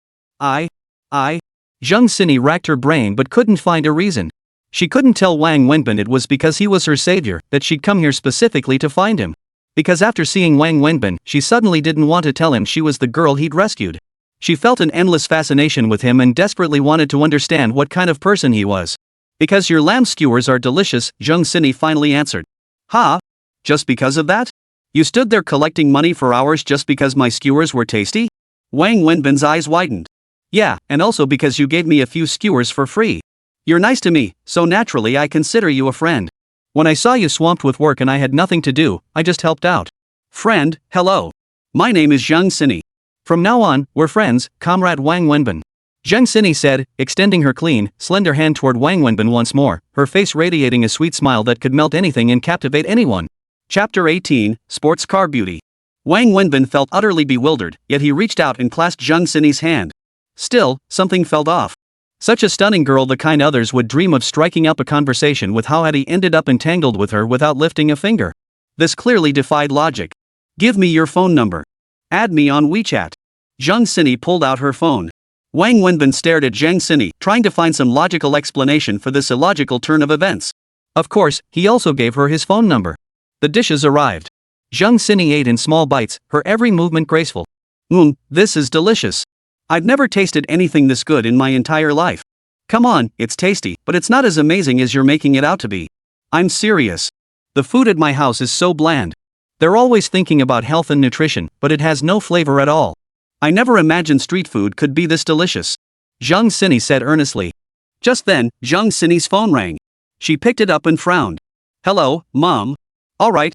Zheng Sini racked her brain but couldn't find a reason. She couldn't tell Wang Wenbin it was because he was her savior that she'd come here specifically to find him. Because after seeing Wang Wenbin, she suddenly didn't want to tell him she was the girl he'd rescued. She felt an endless fascination with him and desperately wanted to understand what kind of person he was. Because your lamb skewers are delicious, Zheng Sini finally answered. Ha? Just because of that? You stood there collecting money for hours just because my skewers were tasty? Wang Wenbin's eyes widened. Yeah, and also because you gave me a few skewers for free. You're nice to me, so naturally I consider you a friend. When I saw you swamped with work and I had nothing to do, I just helped out. Friend, hello. My name is Zheng Sini. From now on, we're friends, Comrade Wang Wenbin. Zheng Sini said, extending her clean, slender hand toward Wang Wenbin once more, her face radiating a sweet smile that could melt anything and captivate anyone. Chapter 18, Sports Car Beauty. Wang Wenbin felt utterly bewildered, yet he reached out and clasped Zheng Sini's hand. Still, something felt off. Such a stunning girl, the kind others would dream of striking up a conversation with, how had he ended up entangled with her without lifting a finger? This clearly defied logic. Give me your phone number. Add me on WeChat. Zheng Sini pulled out her phone. Wang Wenbin stared at Zheng Sini, trying to find some logical explanation for this illogical turn of events. Of course, he also gave her his phone number. The dishes arrived. Zheng Sini ate in small bites, her every movement graceful. This is delicious. I've never tasted anything this good in my entire life. Come on, it's tasty, but it's not as amazing as you're making it out to be. I'm serious. The food at my house is so bland. They're always thinking about health and nutrition, but it has no flavor at all. I never imagined street food could be this delicious. Zheng Sini said earnestly. Just then, Zheng Sini's phone rang. She picked it up and frowned. Hello, Mom. Alright.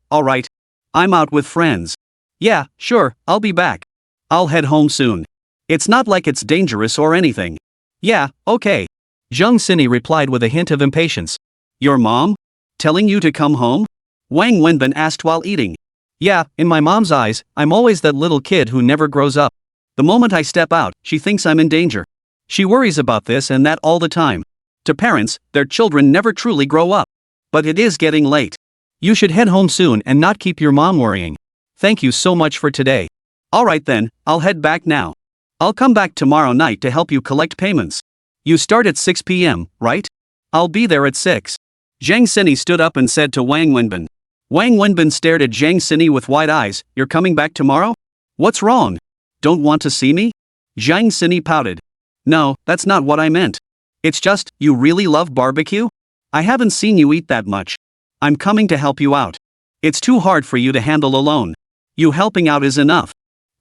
I'm out with friends. Yeah, sure, I'll be back. I'll head home soon. It's not like it's dangerous or anything. Yeah, okay. Zheng Sini replied with a hint of impatience. Your mom? Telling you to come home? Wang Wenbin asked while eating. Yeah, in my mom's eyes, I'm always that little kid who never grows up. The moment I step out, she thinks I'm in danger. She worries about this and that all the time. To parents, their children never truly grow up. But it is getting late. You should head home soon and not keep your mom worrying. Thank you so much for today. Alright then, I'll head back now. I'll come back tomorrow night to help you collect payments. You start at 6 p.m., right? I'll be there at 6. Zheng Sini stood up and said to Wang Wenbin. Wang Wenbin stared at Zheng Sini with wide eyes. You're coming back tomorrow? What's wrong? Don't want to see me? Zheng Sini pouted. No, that's not what I meant. It's just, you really love barbecue? I haven't seen you eat that much. I'm coming to help you out. It's too hard for you to handle alone. You helping out is enough.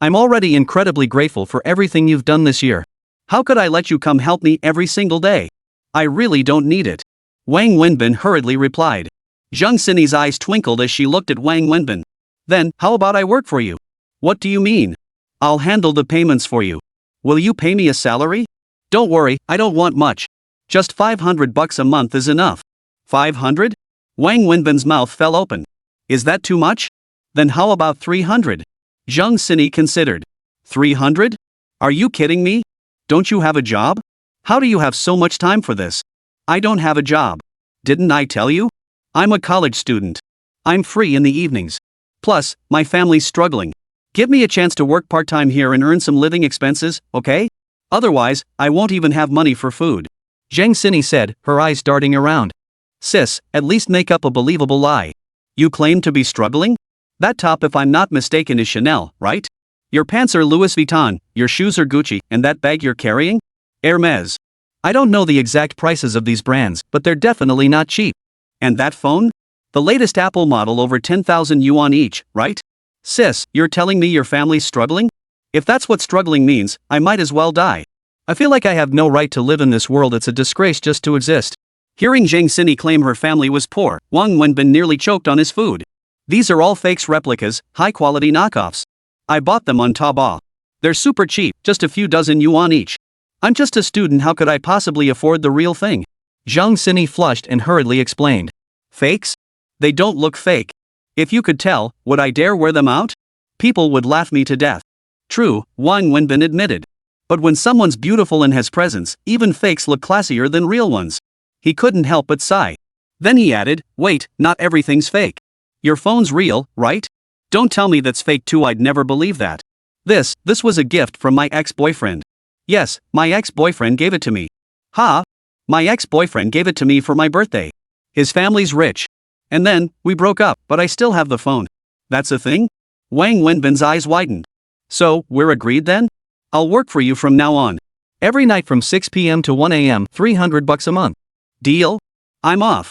I'm already incredibly grateful for everything you've done this year. How could I let you come help me every single day? I really don't need it. Wang Wenbin hurriedly replied. Zheng Sini's eyes twinkled as she looked at Wang Wenbin. Then, how about I work for you? What do you mean? I'll handle the payments for you. Will you pay me a salary? Don't worry, I don't want much. Just $500 a month is enough. 500? Wang Wenbin's mouth fell open. Is that too much? Then how about 300? Zheng Sini considered. 300? Are you kidding me? Don't you have a job? How do you have so much time for this? I don't have a job. Didn't I tell you? I'm a college student. I'm free in the evenings. Plus, my family's struggling. Give me a chance to work part-time here and earn some living expenses, okay? Otherwise, I won't even have money for food. Zheng Sini said, her eyes darting around. Sis, at least make up a believable lie. You claim to be struggling? That top, if I'm not mistaken, is Chanel, right? Your pants are Louis Vuitton, your shoes are Gucci, and that bag you're carrying? Hermes. I don't know the exact prices of these brands, but they're definitely not cheap. And that phone? The latest Apple model, over 10,000 yuan each, right? Sis, you're telling me your family's struggling? If that's what struggling means, I might as well die. I feel like I have no right to live in this world. It's a disgrace just to exist. Hearing Zhang Sini claim her family was poor, Wang Wenbin nearly choked on his food. These are all fakes, replicas, high-quality knockoffs. I bought them on Taobao. They're super cheap, just a few dozen yuan each. I'm just a student, how could I possibly afford the real thing? Zhang Sini flushed and hurriedly explained. Fakes? They don't look fake. If you could tell, would I dare wear them out? People would laugh me to death. True, Wang Wenbin admitted. But when someone's beautiful and has presence, even fakes look classier than real ones. He couldn't help but sigh. Then he added, wait, not everything's fake. Your phone's real, right? Don't tell me that's fake too, I'd never believe that. This was a gift from my ex-boyfriend. Yes, my ex-boyfriend gave it to me. Ha! My ex-boyfriend gave it to me for my birthday. His family's rich. And then, we broke up, but I still have the phone. That's a thing? Wang Wenbin's eyes widened. So, we're agreed then? I'll work for you from now on. Every night from 6 p.m. to 1 a.m., $300 a month. Deal? I'm off.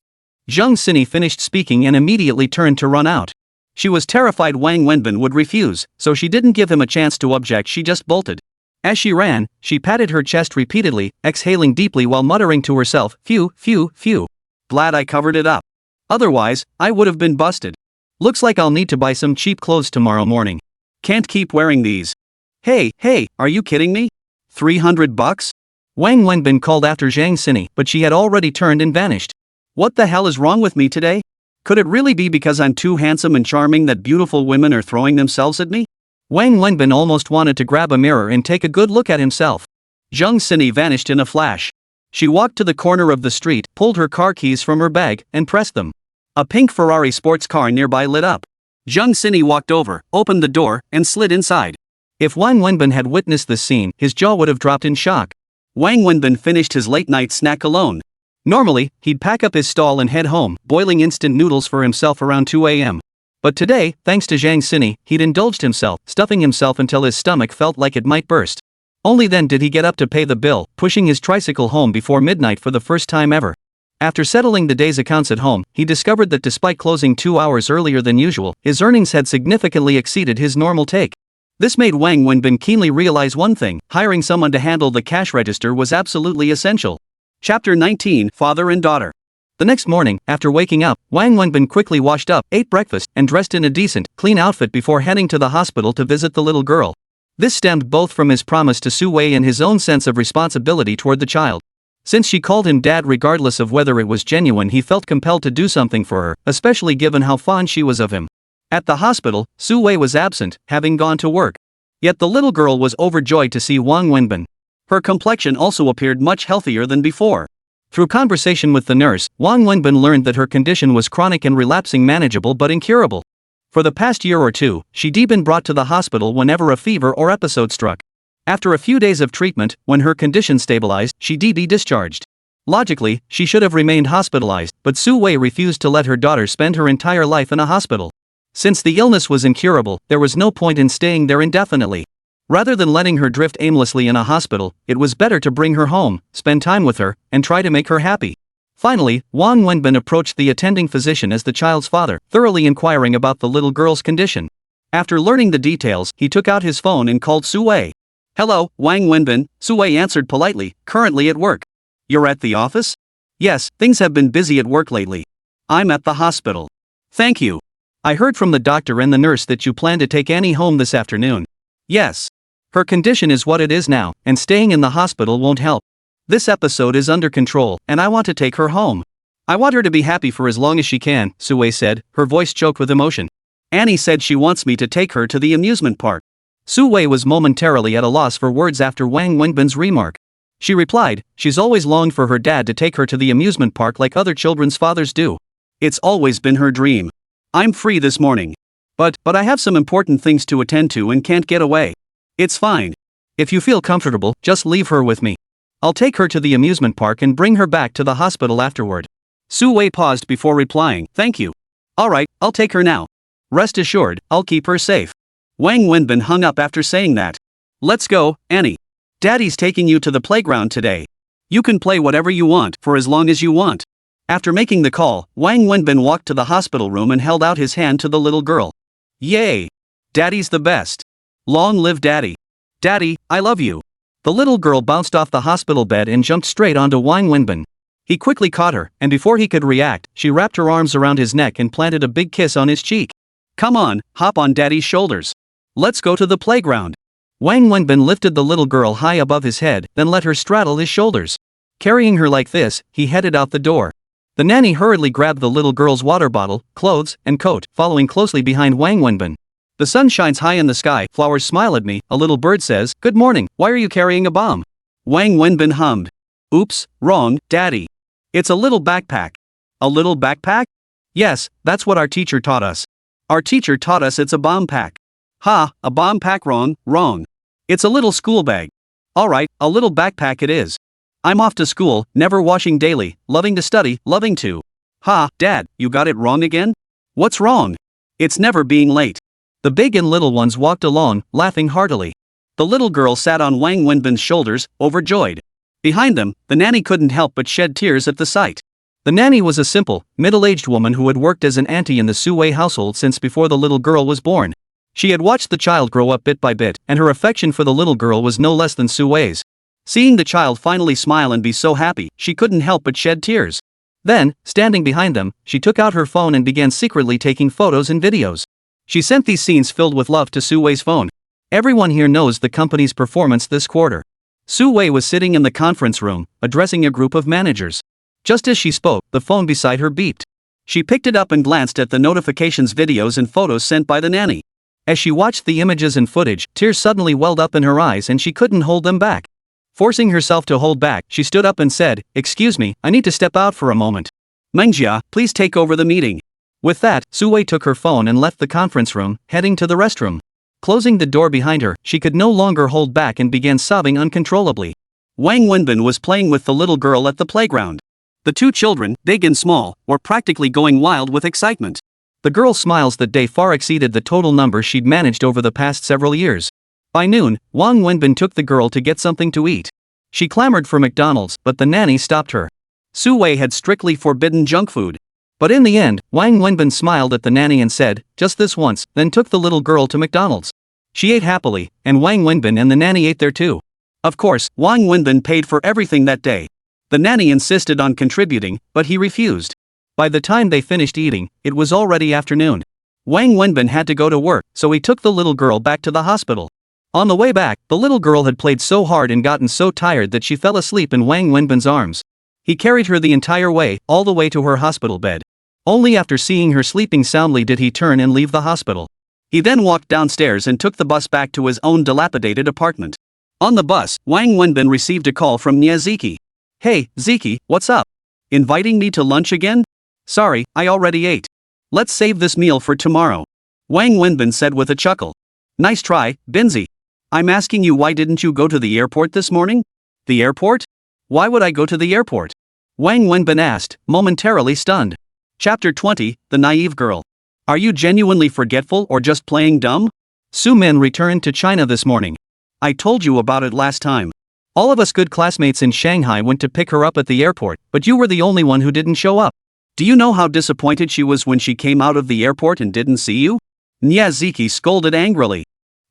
Zhang Sini finished speaking and immediately turned to run out. She was terrified Wang Wenbin would refuse, so she didn't give him a chance to object, she just bolted. As she ran, she patted her chest repeatedly, exhaling deeply while muttering to herself, phew, phew, phew. Glad I covered it up. Otherwise, I would have been busted. Looks like I'll need to buy some cheap clothes tomorrow morning. Can't keep wearing these. Hey, are you kidding me? $300? Wang Wenbin called after Zhang Sini, but she had already turned and vanished. What the hell is wrong with me today? Could it really be because I'm too handsome and charming that beautiful women are throwing themselves at me? Wang Wenbin almost wanted to grab a mirror and take a good look at himself. Zhang Sini vanished in a flash. She walked to the corner of the street, pulled her car keys from her bag, and pressed them. A pink Ferrari sports car nearby lit up. Zhang Sini walked over, opened the door, and slid inside. If Wang Wenbin had witnessed this scene, his jaw would have dropped in shock. Wang Wenbin finished his late-night snack alone. Normally, he'd pack up his stall and head home, boiling instant noodles for himself around 2 a.m. But today, thanks to Zhang Sini, he'd indulged himself, stuffing himself until his stomach felt like it might burst. Only then did he get up to pay the bill, pushing his tricycle home before midnight for the first time ever. After settling the day's accounts at home, he discovered that despite closing 2 hours earlier than usual, his earnings had significantly exceeded his normal take. This made Wang Wenbin keenly realize one thing: hiring someone to handle the cash register was absolutely essential. Chapter 19, Father and Daughter. The next morning, after waking up, Wang Wenbin quickly washed up, ate breakfast, and dressed in a decent, clean outfit before heading to the hospital to visit the little girl. This stemmed both from his promise to Su Wei and his own sense of responsibility toward the child. Since she called him dad regardless of whether it was genuine, he felt compelled to do something for her, especially given how fond she was of him. At the hospital, Su Wei was absent, having gone to work. Yet the little girl was overjoyed to see Wang Wenbin. Her complexion also appeared much healthier than before. Through conversation with the nurse, Wang Wenbin learned that her condition was chronic and relapsing, manageable but incurable. For the past year or two, she'd been brought to the hospital whenever a fever or episode struck. After a few days of treatment, when her condition stabilized, she'd be discharged. Logically, she should have remained hospitalized, but Su Wei refused to let her daughter spend her entire life in a hospital. Since the illness was incurable, there was no point in staying there indefinitely. Rather than letting her drift aimlessly in a hospital, it was better to bring her home, spend time with her, and try to make her happy. Finally, Wang Wenbin approached the attending physician as the child's father, thoroughly inquiring about the little girl's condition. After learning the details, he took out his phone and called Su Wei. "Hello, Wang Wenbin," Su Wei answered politely, "currently at work." "You're at the office?" "Yes, things have been busy at work lately." "I'm at the hospital." "Thank you. I heard from the doctor and the nurse that you plan to take Annie home this afternoon." "Yes. Her condition is what it is now, and staying in the hospital won't help. This episode is under control, and I want to take her home. I want her to be happy for as long as she can," Su Wei said, her voice choked with emotion. "Annie said she wants me to take her to the amusement park." Su Wei was momentarily at a loss for words after Wang Wenbin's remark. She replied, "She's always longed for her dad to take her to the amusement park like other children's fathers do. It's always been her dream. I'm free this morning. But I have some important things to attend to and can't get away." "It's fine. If you feel comfortable, just leave her with me. I'll take her to the amusement park and bring her back to the hospital afterward." Su Wei paused before replying, "Thank you. Alright, I'll take her now. Rest assured, I'll keep her safe." Wang Wenbin hung up after saying that. "Let's go, Annie. Daddy's taking you to the playground today. You can play whatever you want for as long as you want." After making the call, Wang Wenbin walked to the hospital room and held out his hand to the little girl. "Yay! Daddy's the best. Long live Daddy. Daddy, I love you." The little girl bounced off the hospital bed and jumped straight onto Wang Wenbin. He quickly caught her, and before he could react, she wrapped her arms around his neck and planted a big kiss on his cheek. Come on, hop on daddy's shoulders. Let's go to the playground. Wang Wenbin lifted the little girl high above his head, then let her straddle his shoulders. Carrying her like this, he headed out the door. The nanny hurriedly grabbed the little girl's water bottle, clothes, and coat, following closely behind Wang Wenbin. The sun shines high in the sky, flowers smile at me, a little bird says, "Good morning, why are you carrying a bomb?" Wang Wenbin hummed. Oops, wrong, daddy. It's a little backpack. A little backpack? Yes, that's what our teacher taught us. Our teacher taught us it's a bomb pack. Ha, a bomb pack wrong, wrong. It's a little school bag. Alright, a little backpack it is. I'm off to school, never washing daily, loving to study, loving to. Ha, Dad, you got it wrong again? What's wrong? It's never being late. The big and little ones walked along, laughing heartily. The little girl sat on Wang Wenbin's shoulders, overjoyed. Behind them, the nanny couldn't help but shed tears at the sight. The nanny was a simple, middle-aged woman who had worked as an auntie in the Su-wei household since before the little girl was born. She had watched the child grow up bit by bit, and her affection for the little girl was no less than Su-wei's. Seeing the child finally smile and be so happy, she couldn't help but shed tears. Then, standing behind them, she took out her phone and began secretly taking photos and videos. She sent these scenes filled with love to Su-wei's phone. Everyone here knows the company's performance this quarter. Su-wei was sitting in the conference room, addressing a group of managers. Just as she spoke, the phone beside her beeped. She picked it up and glanced at the notifications, videos and photos sent by the nanny. As she watched the images and footage, tears suddenly welled up in her eyes and she couldn't hold them back. Forcing herself to hold back, she stood up and said, "Excuse me, I need to step out for a moment. Mengjia, please take over the meeting." With that, Su-wei took her phone and left the conference room, heading to the restroom. Closing the door behind her, she could no longer hold back and began sobbing uncontrollably. Wang Wenbin was playing with the little girl at the playground. The two children, big and small, were practically going wild with excitement. The girl's smiles that day far exceeded the total number she'd managed over the past several years. By noon, Wang Wenbin took the girl to get something to eat. She clamored for McDonald's, but the nanny stopped her. Su-wei had strictly forbidden junk food. But in the end, Wang Wenbin smiled at the nanny and said, "Just this once," then took the little girl to McDonald's. She ate happily, and Wang Wenbin and the nanny ate there too. Of course, Wang Wenbin paid for everything that day. The nanny insisted on contributing, but he refused. By the time they finished eating, it was already afternoon. Wang Wenbin had to go to work, so he took the little girl back to the hospital. On the way back, the little girl had played so hard and gotten so tired that she fell asleep in Wang Wenbin's arms. He carried her the entire way, all the way to her hospital bed. Only after seeing her sleeping soundly did he turn and leave the hospital. He then walked downstairs and took the bus back to his own dilapidated apartment. On the bus, Wang Wenbin received a call from Nia Ziki. "Hey, Ziki, what's up? Inviting me to lunch again? Sorry, I already ate. Let's save this meal for tomorrow," Wang Wenbin said with a chuckle. "Nice try, Binzi. I'm asking you, why didn't you go to the airport this morning?" "The airport? Why would I go to the airport?" Wang Wenbin asked, momentarily stunned. Chapter 20, The Naive Girl. Are you genuinely forgetful or just playing dumb? Su Min returned to China this morning. I told you about it last time. All of us good classmates in Shanghai went to pick her up at the airport, but you were the only one who didn't show up. Do you know how disappointed she was when she came out of the airport and didn't see you? Nia Ziki scolded angrily.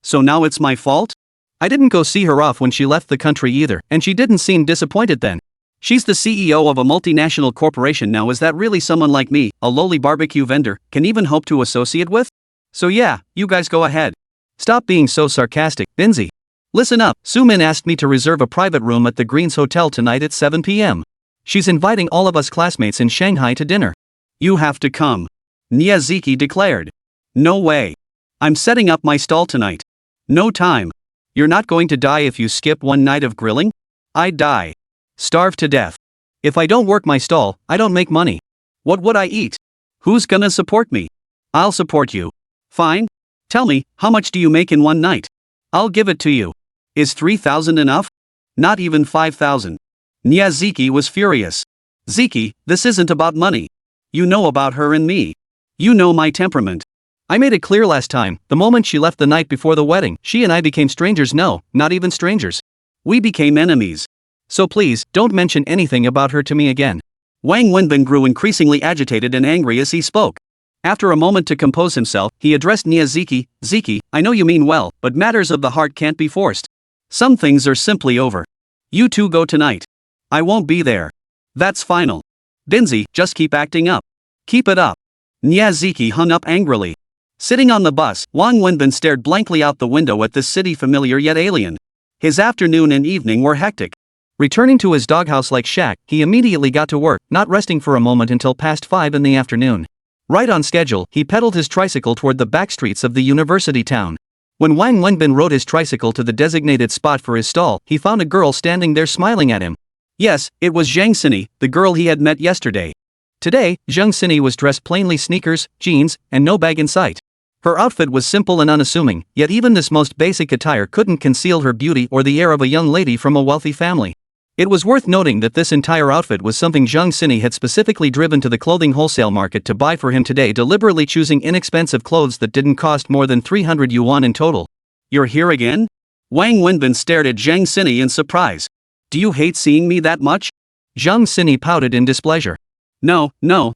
So now it's my fault? I didn't go see her off when she left the country either, and she didn't seem disappointed then. She's the CEO of a multinational corporation now. Is that really someone like me, a lowly barbecue vendor, can even hope to associate with? So yeah, you guys go ahead. Stop being so sarcastic, Binzi. Listen up, Su Min asked me to reserve a private room at the Greens Hotel tonight at 7 p.m. She's inviting all of us classmates in Shanghai to dinner. You have to come, Nia Ziki declared. No way. I'm setting up my stall tonight. No time. You're not going to die if you skip one night of grilling? I'd die. Starve to death. If I don't work my stall, I don't make money. What would I eat? Who's gonna support me? I'll support you. Fine. Tell me, how much do you make in one night? I'll give it to you. Is 3,000 enough? Not even 5,000. Nia Ziki was furious. Ziki, this isn't about money. You know about her and me. You know my temperament. I made it clear last time, the moment she left the night before the wedding, she and I became strangers. No, not even strangers. We became enemies. So please, don't mention anything about her to me again. Wang Wenbin grew increasingly agitated and angry as he spoke. After a moment to compose himself, he addressed Nia Ziki. Ziki, I know you mean well, but matters of the heart can't be forced. Some things are simply over. You two go tonight. I won't be there. That's final. Dinzy, just keep acting up. Keep it up. Nyaziki hung up angrily. Sitting on the bus, Wang Wenbin stared blankly out the window at this city familiar yet alien. His afternoon and evening were hectic. Returning to his doghouse-like shack, he immediately got to work, not resting for a moment until past 5 in the afternoon. Right on schedule, he pedaled his tricycle toward the back streets of the university town. When Wang Wenbin rode his tricycle to the designated spot for his stall, he found a girl standing there smiling at him. Yes, it was Zhang Xini, the girl he had met yesterday. Today, Zhang Xini was dressed plainly, sneakers, jeans, and no bag in sight. Her outfit was simple and unassuming, yet even this most basic attire couldn't conceal her beauty or the air of a young lady from a wealthy family. It was worth noting that this entire outfit was something Zhang Xini had specifically driven to the clothing wholesale market to buy for him today, deliberately choosing inexpensive clothes that didn't cost more than 300 yuan in total. You're here again? Wang Wenbin stared at Zhang Xini in surprise. Do you hate seeing me that much? Zhang Xini pouted in displeasure. No,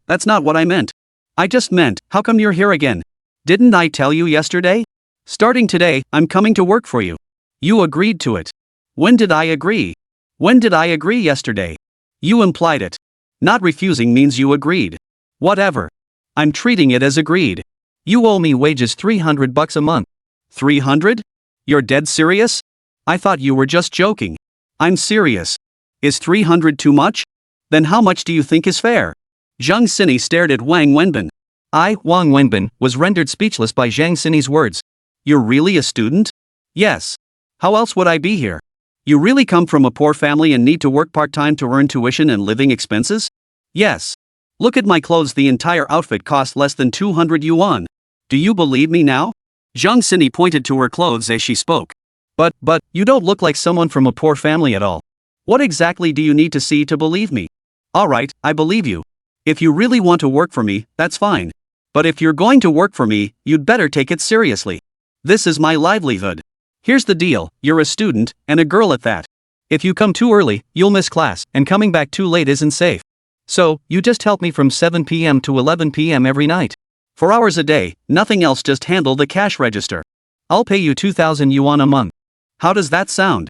that's not what I meant. I just meant, how come you're here again? Didn't I tell you yesterday? Starting today, I'm coming to work for you. You agreed to it. When did I agree? When did I agree yesterday? You implied it. Not refusing means you agreed. Whatever. I'm treating it as agreed. You owe me wages $300 a month. 300? You're dead serious? I thought you were just joking. I'm serious. Is 300 too much? Then how much do you think is fair? Zhang Xini stared at Wang Wenbin. Wang Wenbin, was rendered speechless by Zhang Xini's words. You're really a student? Yes. How else would I be here? You really come from a poor family and need to work part-time to earn tuition and living expenses? Yes. Look at my clothes, the entire outfit cost less than 200 yuan. Do you believe me now? Zhang Xini pointed to her clothes as she spoke. But, you don't look like someone from a poor family at all. What exactly do you need to see to believe me? Alright, I believe you. If you really want to work for me, that's fine. But if you're going to work for me, you'd better take it seriously. This is my livelihood. Here's the deal, you're a student, and a girl at that. If you come too early, you'll miss class, and coming back too late isn't safe. So, you just help me from 7 p.m. to 11 p.m. every night. 4 hours a day, nothing else, just handle the cash register. I'll pay you 2,000 yuan a month. How does that sound?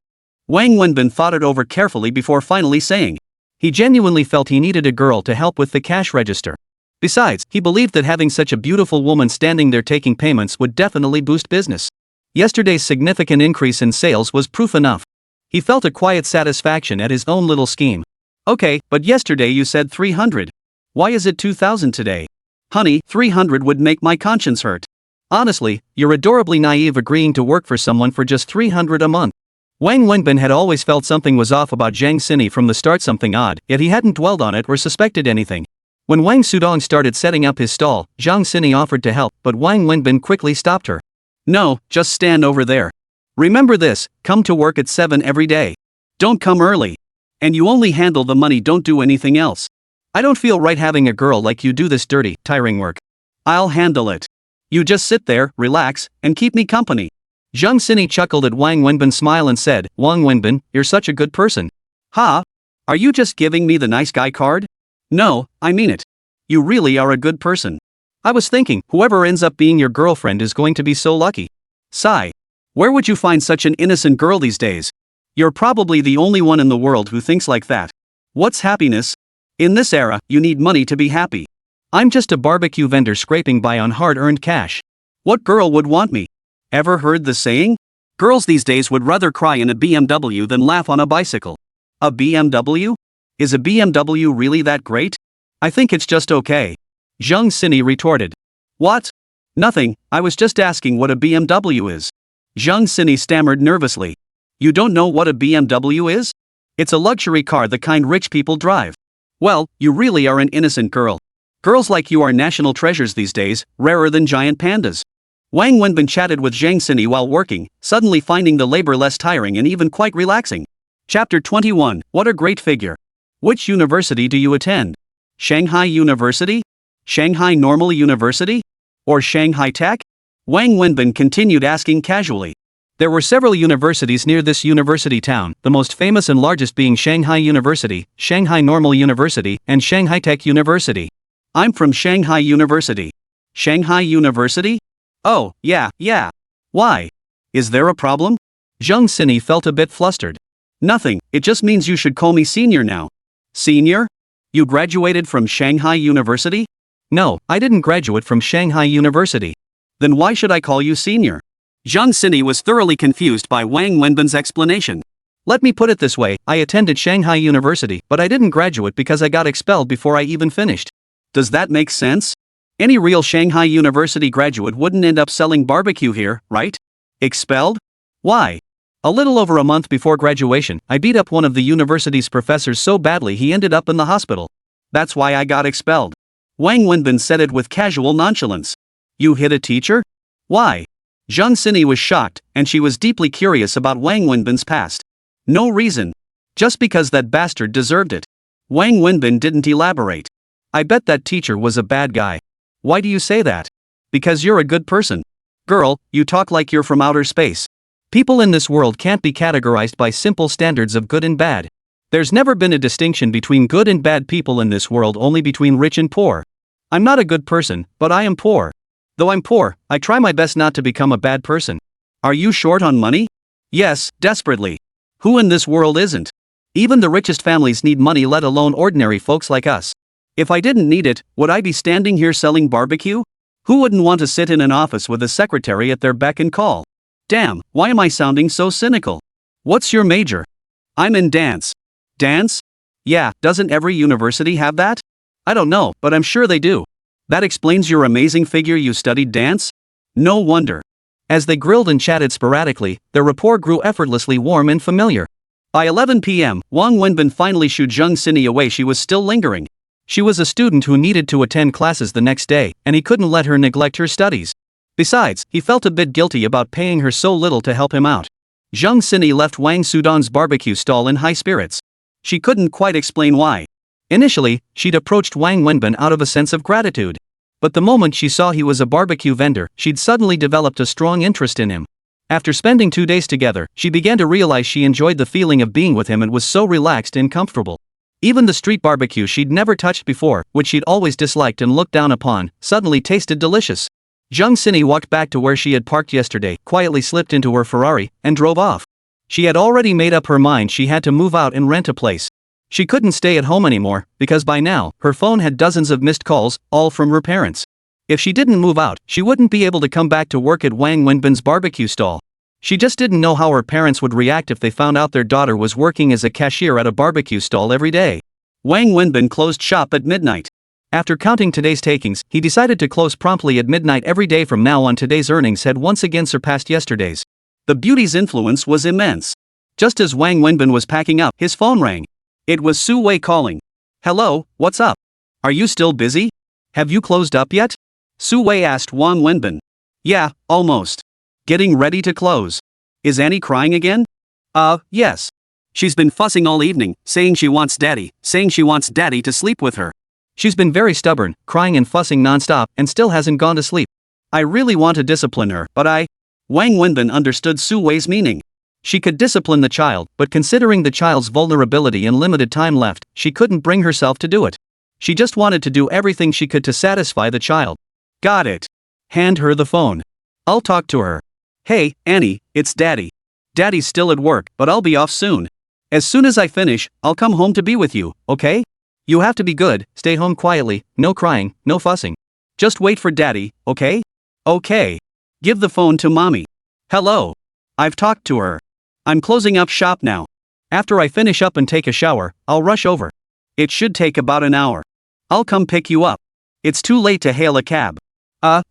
Wang Wenbin thought it over carefully before finally saying. He genuinely felt he needed a girl to help with the cash register. Besides, he believed that having such a beautiful woman standing there taking payments would definitely boost business. Yesterday's significant increase in sales was proof enough. He felt a quiet satisfaction at his own little scheme. Okay, but yesterday you said 300. Why is it 2,000 today? Honey, 300 would make my conscience hurt. Honestly, you're adorably naive agreeing to work for someone for just 300 a month. Wang Wenbin had always felt something was off about Zhang Xini from the start, something odd, yet he hadn't dwelled on it or suspected anything. When Wang Sudong started setting up his stall, Zhang Xini offered to help, but Wang Wenbin quickly stopped her. No, just stand over there. Remember this, come to work at 7 every day. Don't come early. And you only handle the money, don't do anything else. I don't feel right having a girl like you do this dirty, tiring work. I'll handle it. You just sit there, relax, and keep me company. Zhang Xini chuckled at Wang Wenbin's smile and said, Wang Wenbin, you're such a good person. Ha? Are you just giving me the nice guy card? No, I mean it. You really are a good person. I was thinking, whoever ends up being your girlfriend is going to be so lucky. Sigh. Where would you find such an innocent girl these days? You're probably the only one in the world who thinks like that. What's happiness? In this era, you need money to be happy. I'm just a barbecue vendor scraping by on hard-earned cash. What girl would want me? Ever heard the saying? Girls these days would rather cry in a BMW than laugh on a bicycle. A BMW? Is a BMW really that great? I think it's just okay. Zhang Xini retorted. What? Nothing, I was just asking what a BMW is. Zhang Xini stammered nervously. You don't know what a BMW is? It's a luxury car, the kind rich people drive. Well, you really are an innocent girl. Girls like you are national treasures these days, rarer than giant pandas. Wang Wenbin chatted with Zhang Xini while working, suddenly finding the labor less tiring and even quite relaxing. Chapter 21, What a great figure. Which university do you attend? Shanghai University? Shanghai Normal University? Or Shanghai Tech? Wang Wenbin continued asking casually. There were several universities near this university town, the most famous and largest being Shanghai University, Shanghai Normal University, and Shanghai Tech University. I'm from Shanghai University. Shanghai University? Oh, yeah. Why? Is there a problem? Zhang Xini felt a bit flustered. Nothing, it just means you should call me senior now. Senior? You graduated from Shanghai University? No, I didn't graduate from Shanghai University. Then why should I call you senior? Zhang Xini was thoroughly confused by Wang Wenbin's explanation. Let me put it this way, I attended Shanghai University, but I didn't graduate because I got expelled before I even finished. Does that make sense? Any real Shanghai University graduate wouldn't end up selling barbecue here, right? Expelled? Why? A little over a month before graduation, I beat up one of the university's professors so badly he ended up in the hospital. That's why I got expelled. Wang Wenbin said it with casual nonchalance. You hit a teacher? Why? Zhang Xini was shocked, and she was deeply curious about Wang Wenbin's past. No reason. Just because that bastard deserved it. Wang Wenbin didn't elaborate. I bet that teacher was a bad guy. Why do you say that? Because you're a good person. Girl, you talk like you're from outer space. People in this world can't be categorized by simple standards of good and bad. There's never been a distinction between good and bad people in this world, only between rich and poor. I'm not a good person, but I am poor. Though I'm poor, I try my best not to become a bad person. Are you short on money? Yes, desperately. Who in this world isn't? Even the richest families need money, let alone ordinary folks like us. If I didn't need it, would I be standing here selling barbecue? Who wouldn't want to sit in an office with a secretary at their beck and call? Damn, why am I sounding so cynical? What's your major? I'm in dance. Dance? Yeah, doesn't every university have that? I don't know, but I'm sure they do. That explains your amazing figure. You studied dance? No wonder. As they grilled and chatted sporadically, their rapport grew effortlessly warm and familiar. By 11 p.m., Wang Wenbin finally shooed Zhang Xini away. She was still lingering. She was a student who needed to attend classes the next day, and he couldn't let her neglect her studies. Besides, he felt a bit guilty about paying her so little to help him out. Zhang Xini left Wang Sudan's barbecue stall in high spirits. She couldn't quite explain why. Initially, she'd approached Wang Wenbin out of a sense of gratitude. But the moment she saw he was a barbecue vendor, she'd suddenly developed a strong interest in him. After spending 2 days together, she began to realize she enjoyed the feeling of being with him and was so relaxed and comfortable. Even the street barbecue she'd never touched before, which she'd always disliked and looked down upon, suddenly tasted delicious. Zhang Xini walked back to where she had parked yesterday, quietly slipped into her Ferrari, and drove off. She had already made up her mind she had to move out and rent a place. She couldn't stay at home anymore, because by now, her phone had dozens of missed calls, all from her parents. If she didn't move out, she wouldn't be able to come back to work at Wang Wenbin's barbecue stall. She just didn't know how her parents would react if they found out their daughter was working as a cashier at a barbecue stall every day. Wang Wenbin closed shop at midnight. After counting today's takings, he decided to close promptly at midnight every day from now on. Today's earnings had once again surpassed yesterday's. The beauty's influence was immense. Just as Wang Wenbin was packing up, his phone rang. It was Su Wei calling. Hello, what's up? Are you still busy? Have you closed up yet? Su Wei asked Wang Wenbin. Yeah, almost. Getting ready to close. Is Annie crying again? Yes. She's been fussing all evening, saying she wants daddy to sleep with her. She's been very stubborn, crying and fussing nonstop, and still hasn't gone to sleep. I really want to discipline her, but Wang Wenbin understood Su Wei's meaning. She could discipline the child, but considering the child's vulnerability and limited time left, she couldn't bring herself to do it. She just wanted to do everything she could to satisfy the child. Got it. Hand her the phone. I'll talk to her. Hey, Annie, it's Daddy. Daddy's still at work, but I'll be off soon. As soon as I finish, I'll come home to be with you, okay? You have to be good, stay home quietly, no crying, no fussing. Just wait for Daddy, okay? Okay. Give the phone to Mommy. Hello. I've talked to her. I'm closing up shop now. After I finish up and take a shower, I'll rush over. It should take about an hour. I'll come pick you up. It's too late to hail a cab.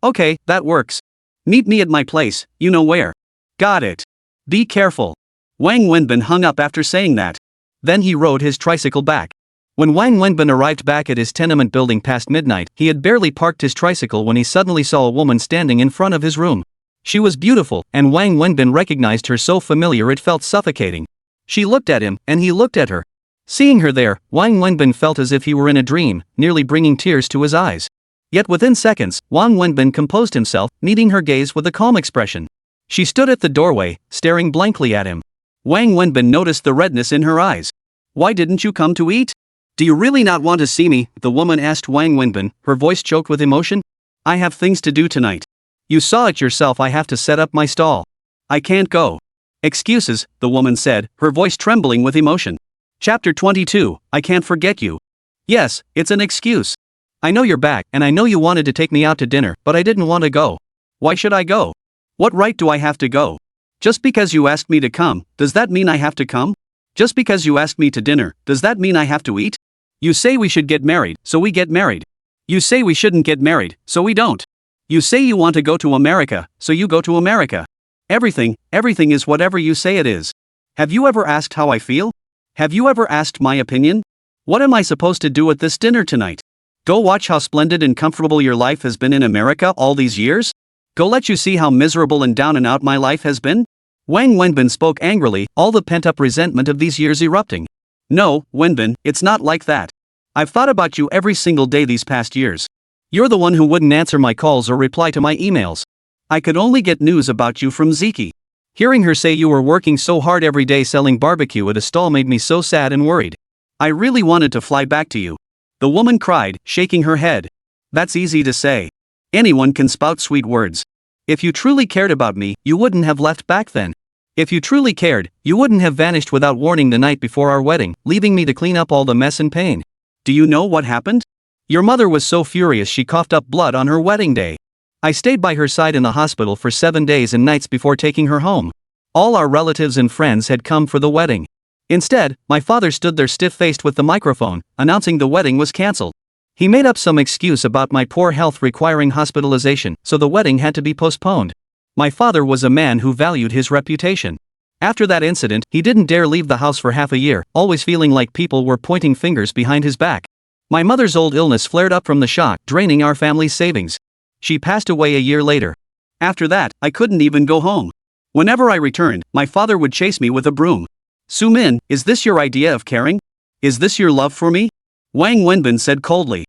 Okay, that works. Meet me at my place, you know where. Got it. Be careful. Wang Wenbin hung up after saying that. Then he rode his tricycle back. When Wang Wenbin arrived back at his tenement building past midnight, he had barely parked his tricycle when he suddenly saw a woman standing in front of his room. She was beautiful, and Wang Wenbin recognized her so familiar it felt suffocating. She looked at him, and he looked at her. Seeing her there, Wang Wenbin felt as if he were in a dream, nearly bringing tears to his eyes. Yet within seconds, Wang Wenbin composed himself, meeting her gaze with a calm expression. She stood at the doorway, staring blankly at him. Wang Wenbin noticed the redness in her eyes. Why didn't you come to eat? Do you really not want to see me? The woman asked Wang Wenbin, her voice choked with emotion. I have things to do tonight. You saw it yourself, I have to set up my stall. I can't go. Excuses, the woman said, her voice trembling with emotion. Chapter 22, I Can't Forget You. Yes, it's an excuse. I know you're back and I know you wanted to take me out to dinner, but I didn't want to go. Why should I go? What right do I have to go? Just because you asked me to come, does that mean I have to come? Just because you asked me to dinner, does that mean I have to eat? You say we should get married, so we get married. You say we shouldn't get married, so we don't. You say you want to go to America, so you go to America. Everything is whatever you say it is. Have you ever asked how I feel? Have you ever asked my opinion? What am I supposed to do at this dinner tonight? Go watch how splendid and comfortable your life has been in America all these years? Go let you see how miserable and down and out my life has been? Wang Wenbin spoke angrily, all the pent-up resentment of these years erupting. No, Wenbin, it's not like that. I've thought about you every single day these past years. You're the one who wouldn't answer my calls or reply to my emails. I could only get news about you from Ziki. Hearing her say you were working so hard every day selling barbecue at a stall made me so sad and worried. I really wanted to fly back to you. The woman cried, shaking her head. That's easy to say. Anyone can spout sweet words. If you truly cared about me, you wouldn't have left back then. If you truly cared, you wouldn't have vanished without warning the night before our wedding, leaving me to clean up all the mess and pain. Do you know what happened? Your mother was so furious she coughed up blood on her wedding day. I stayed by her side in the hospital for 7 days and nights before taking her home. All our relatives and friends had come for the wedding. Instead, my father stood there stiff-faced with the microphone, announcing the wedding was cancelled. He made up some excuse about my poor health requiring hospitalization, so the wedding had to be postponed. My father was a man who valued his reputation. After that incident, he didn't dare leave the house for half a year, always feeling like people were pointing fingers behind his back. My mother's old illness flared up from the shock, draining our family's savings. She passed away a year later. After that, I couldn't even go home. Whenever I returned, my father would chase me with a broom. Sumin, is this your idea of caring? Is this your love for me? Wang Wenbin said coldly.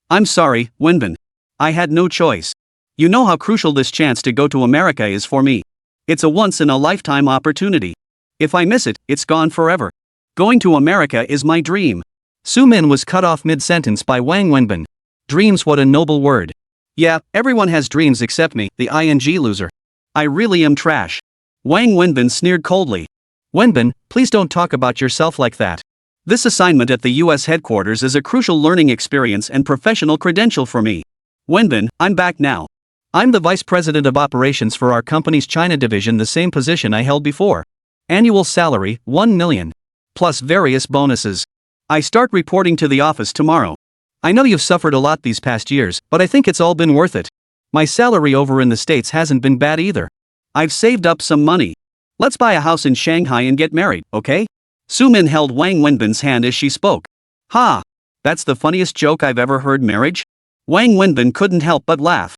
I'm sorry, Wenbin. I had no choice. You know how crucial this chance to go to America is for me. It's a once-in-a-lifetime opportunity. If I miss it, it's gone forever. Going to America is my dream. Sumin was cut off mid-sentence by Wang Wenbin. Dreams, what a noble word. Yeah, everyone has dreams except me, the ing loser. I really am trash. Wang Wenbin sneered coldly. Wenbin, please don't talk about yourself like that. This assignment at the US headquarters is a crucial learning experience and professional credential for me. Wenbin, I'm back now. I'm the Vice President of Operations for our company's China division, the same position I held before. Annual salary, 1 million. Plus various bonuses. I start reporting to the office tomorrow. I know you've suffered a lot these past years, but I think it's all been worth it. My salary over in the States hasn't been bad either. I've saved up some money. Let's buy a house in Shanghai and get married, okay? Sumin held Wang Wenbin's hand as she spoke. Ha! That's the funniest joke I've ever heard. Marriage? Wang Wenbin couldn't help but laugh.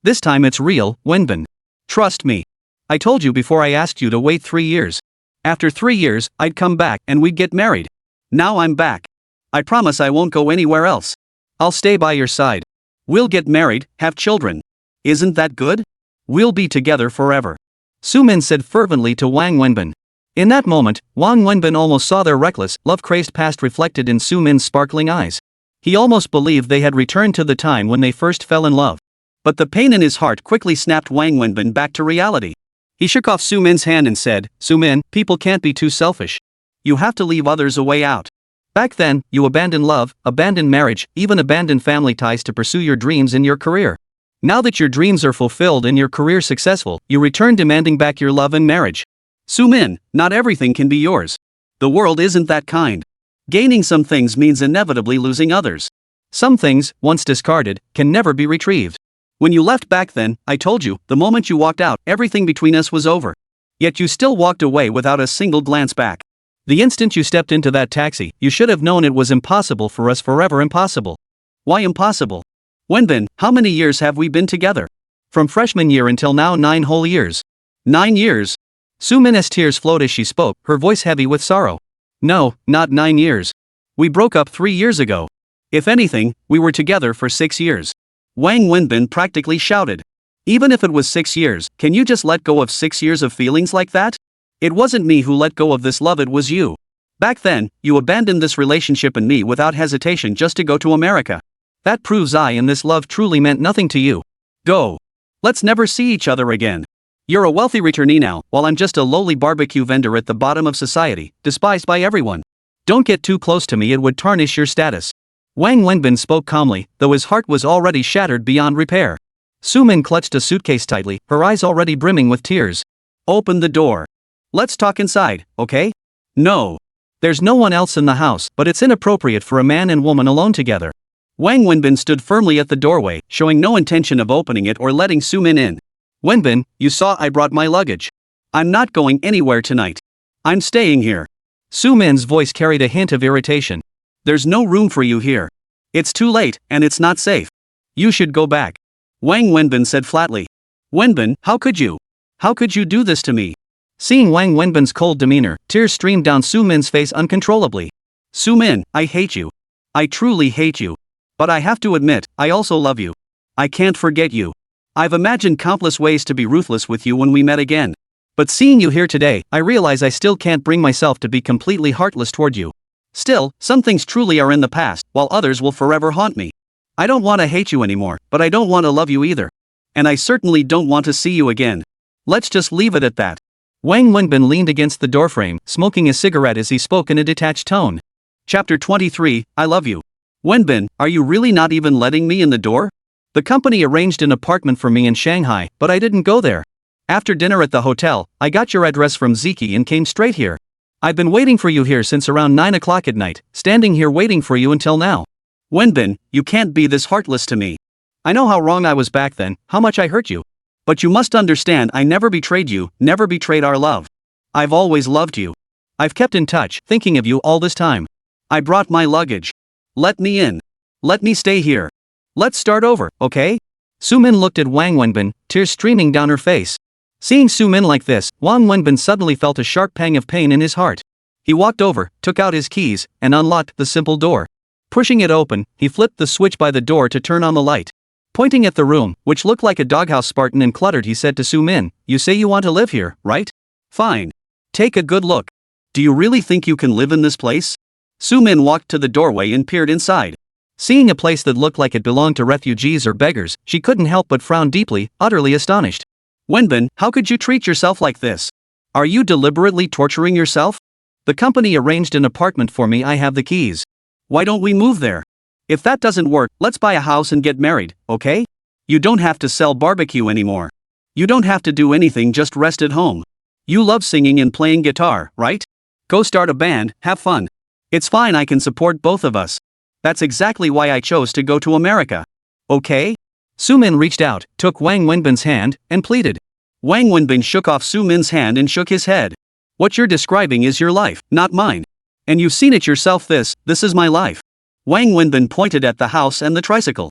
This time it's real, Wenbin. Trust me. I told you before I asked you to wait 3 years. After 3 years, I'd come back and we'd get married. Now I'm back. I promise I won't go anywhere else. I'll stay by your side. We'll get married, have children. Isn't that good? We'll be together forever. Sumin said fervently to Wang Wenbin. In that moment, Wang Wenbin almost saw their reckless, love-crazed past reflected in Sumin's sparkling eyes. He almost believed they had returned to the time when they first fell in love. But the pain in his heart quickly snapped Wang Wenbin back to reality. He shook off Sumin's hand and said, Sumin, people can't be too selfish. You have to leave others a way out. Back then, you abandoned love, abandoned marriage, even abandoned family ties to pursue your dreams and your career. Now that your dreams are fulfilled and your career successful, you return demanding back your love and marriage. Sumin, not everything can be yours. The world isn't that kind. Gaining some things means inevitably losing others. Some things, once discarded, can never be retrieved. When you left back then, I told you, the moment you walked out, everything between us was over. Yet you still walked away without a single glance back. The instant you stepped into that taxi, you should have known it was impossible for us, forever impossible. Why impossible? Wenbin, how many years have we been together? From freshman year until now, 9 whole years. 9 years. Sumin's tears flowed as she spoke, her voice heavy with sorrow. No, not 9 years. We broke up 3 years ago. If anything, we were together for 6 years. Wang Wenbin practically shouted. Even if it was 6 years, can you just let go of 6 years of feelings like that? It wasn't me who let go of this love, it was you. Back then, you abandoned this relationship and me without hesitation just to go to America. That proves I and this love truly meant nothing to you. Go. Let's never see each other again. You're a wealthy returnee now, while I'm just a lowly barbecue vendor at the bottom of society, despised by everyone. Don't get too close to me, it would tarnish your status. Wang Wenbin spoke calmly, though his heart was already shattered beyond repair. Sumin clutched a suitcase tightly, her eyes already brimming with tears. Open the door. Let's talk inside, okay? No. There's no one else in the house, but it's inappropriate for a man and woman alone together. Wang Wenbin stood firmly at the doorway, showing no intention of opening it or letting Sumin in. Wenbin, you saw I brought my luggage. I'm not going anywhere tonight. I'm staying here. Sumin's voice carried a hint of irritation. There's no room for you here. It's too late, and it's not safe. You should go back. Wang Wenbin said flatly. Wenbin, how could you? How could you do this to me? Seeing Wang Wenbin's cold demeanor, tears streamed down Sumin's face uncontrollably. Sumin, I hate you. I truly hate you. But I have to admit, I also love you. I can't forget you. I've imagined countless ways to be ruthless with you when we met again. But seeing you here today, I realize I still can't bring myself to be completely heartless toward you. Still, some things truly are in the past, while others will forever haunt me. I don't want to hate you anymore, but I don't want to love you either. And I certainly don't want to see you again. Let's just leave it at that. Wang Wenbin leaned against the doorframe, smoking a cigarette as he spoke in a detached tone. Chapter 23, I love you. Wenbin, are you really not even letting me in the door? The company arranged an apartment for me in Shanghai, but I didn't go there. After dinner at the hotel, I got your address from Ziki and came straight here. I've been waiting for you here since around 9 o'clock at night, standing here waiting for you until now. Wenbin, you can't be this heartless to me. I know how wrong I was back then, how much I hurt you. But you must understand I never betrayed you, never betrayed our love. I've always loved you. I've kept in touch, thinking of you all this time. I brought my luggage. Let me in. Let me stay here. Let's start over, okay? Sumin looked at Wang Wenbin, tears streaming down her face. Seeing Sumin like this, Wang Wenbin suddenly felt a sharp pang of pain in his heart. He walked over, took out his keys, and unlocked the simple door. Pushing it open, he flipped the switch by the door to turn on the light. Pointing at the room, which looked like a doghouse Spartan and cluttered, he said to Sumin, you say you want to live here, right? Fine. Take a good look. Do you really think you can live in this place? Sumin walked to the doorway and peered inside. Seeing a place that looked like it belonged to refugees or beggars, she couldn't help but frown deeply, utterly astonished. Wenbin, how could you treat yourself like this? Are you deliberately torturing yourself? The company arranged an apartment for me, I have the keys. Why don't we move there? If that doesn't work, let's buy a house and get married, okay? You don't have to sell barbecue anymore. You don't have to do anything, just rest at home. You love singing and playing guitar, right? Go start a band, have fun. It's fine, I can support both of us. That's exactly why I chose to go to America. Okay? Sumin reached out, took Wang Wenbin's hand, and pleaded. Wang Wenbin shook off Sumin's hand and shook his head. What you're describing is your life, not mine. And you've seen it yourself, this is my life. Wang Wenbin pointed at the house and the tricycle.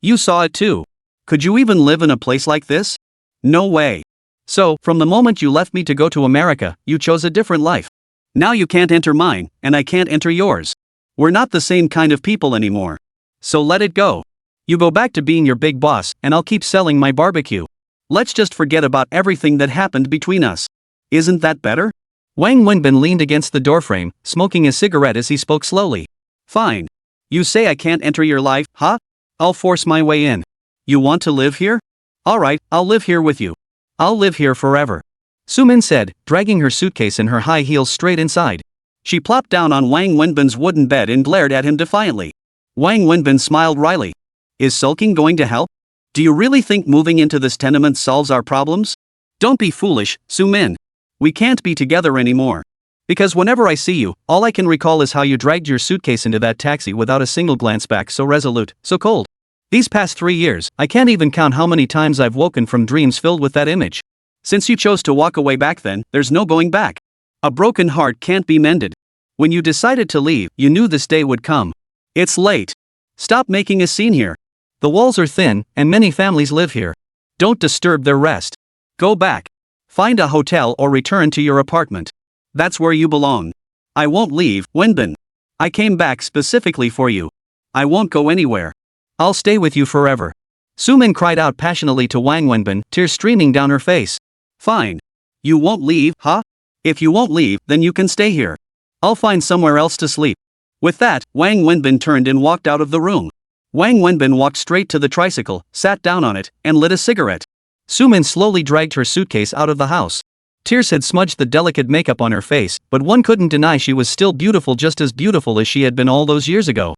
You saw it too. Could you even live in a place like this? No way. So, from the moment you left me to go to America, you chose a different life. Now you can't enter mine, and I can't enter yours. We're not the same kind of people anymore. So let it go. You go back to being your big boss, and I'll keep selling my barbecue. Let's just forget about everything that happened between us. Isn't that better? Wang Wenbin leaned against the doorframe, smoking a cigarette as he spoke slowly. Fine. You say I can't enter your life, huh? I'll force my way in. You want to live here? Alright, I'll live here with you. I'll live here forever. Sumin said, dragging her suitcase and her high heels straight inside. She plopped down on Wang Wenbin's wooden bed and glared at him defiantly. Wang Wenbin smiled wryly. Is sulking going to help? Do you really think moving into this tenement solves our problems? Don't be foolish, Sumin. We can't be together anymore. Because whenever I see you, all I can recall is how you dragged your suitcase into that taxi without a single glance back, so resolute, so cold. These past 3 years, I can't even count how many times I've woken from dreams filled with that image. Since you chose to walk away back then, there's no going back. A broken heart can't be mended. When you decided to leave, you knew this day would come. It's late. Stop making a scene here. The walls are thin, and many families live here. Don't disturb their rest. Go back. Find a hotel or return to your apartment. That's where you belong. I won't leave, Wenbin. I came back specifically for you. I won't go anywhere. I'll stay with you forever. Sumin cried out passionately to Wang Wenbin, tears streaming down her face. Fine. You won't leave, huh? If you won't leave, then you can stay here. I'll find somewhere else to sleep. With that, Wang Wenbin turned and walked out of the room. Wang Wenbin walked straight to the tricycle, sat down on it, and lit a cigarette. Sumin slowly dragged her suitcase out of the house. Tears had smudged the delicate makeup on her face, but one couldn't deny she was still beautiful, just as beautiful as she had been all those years ago.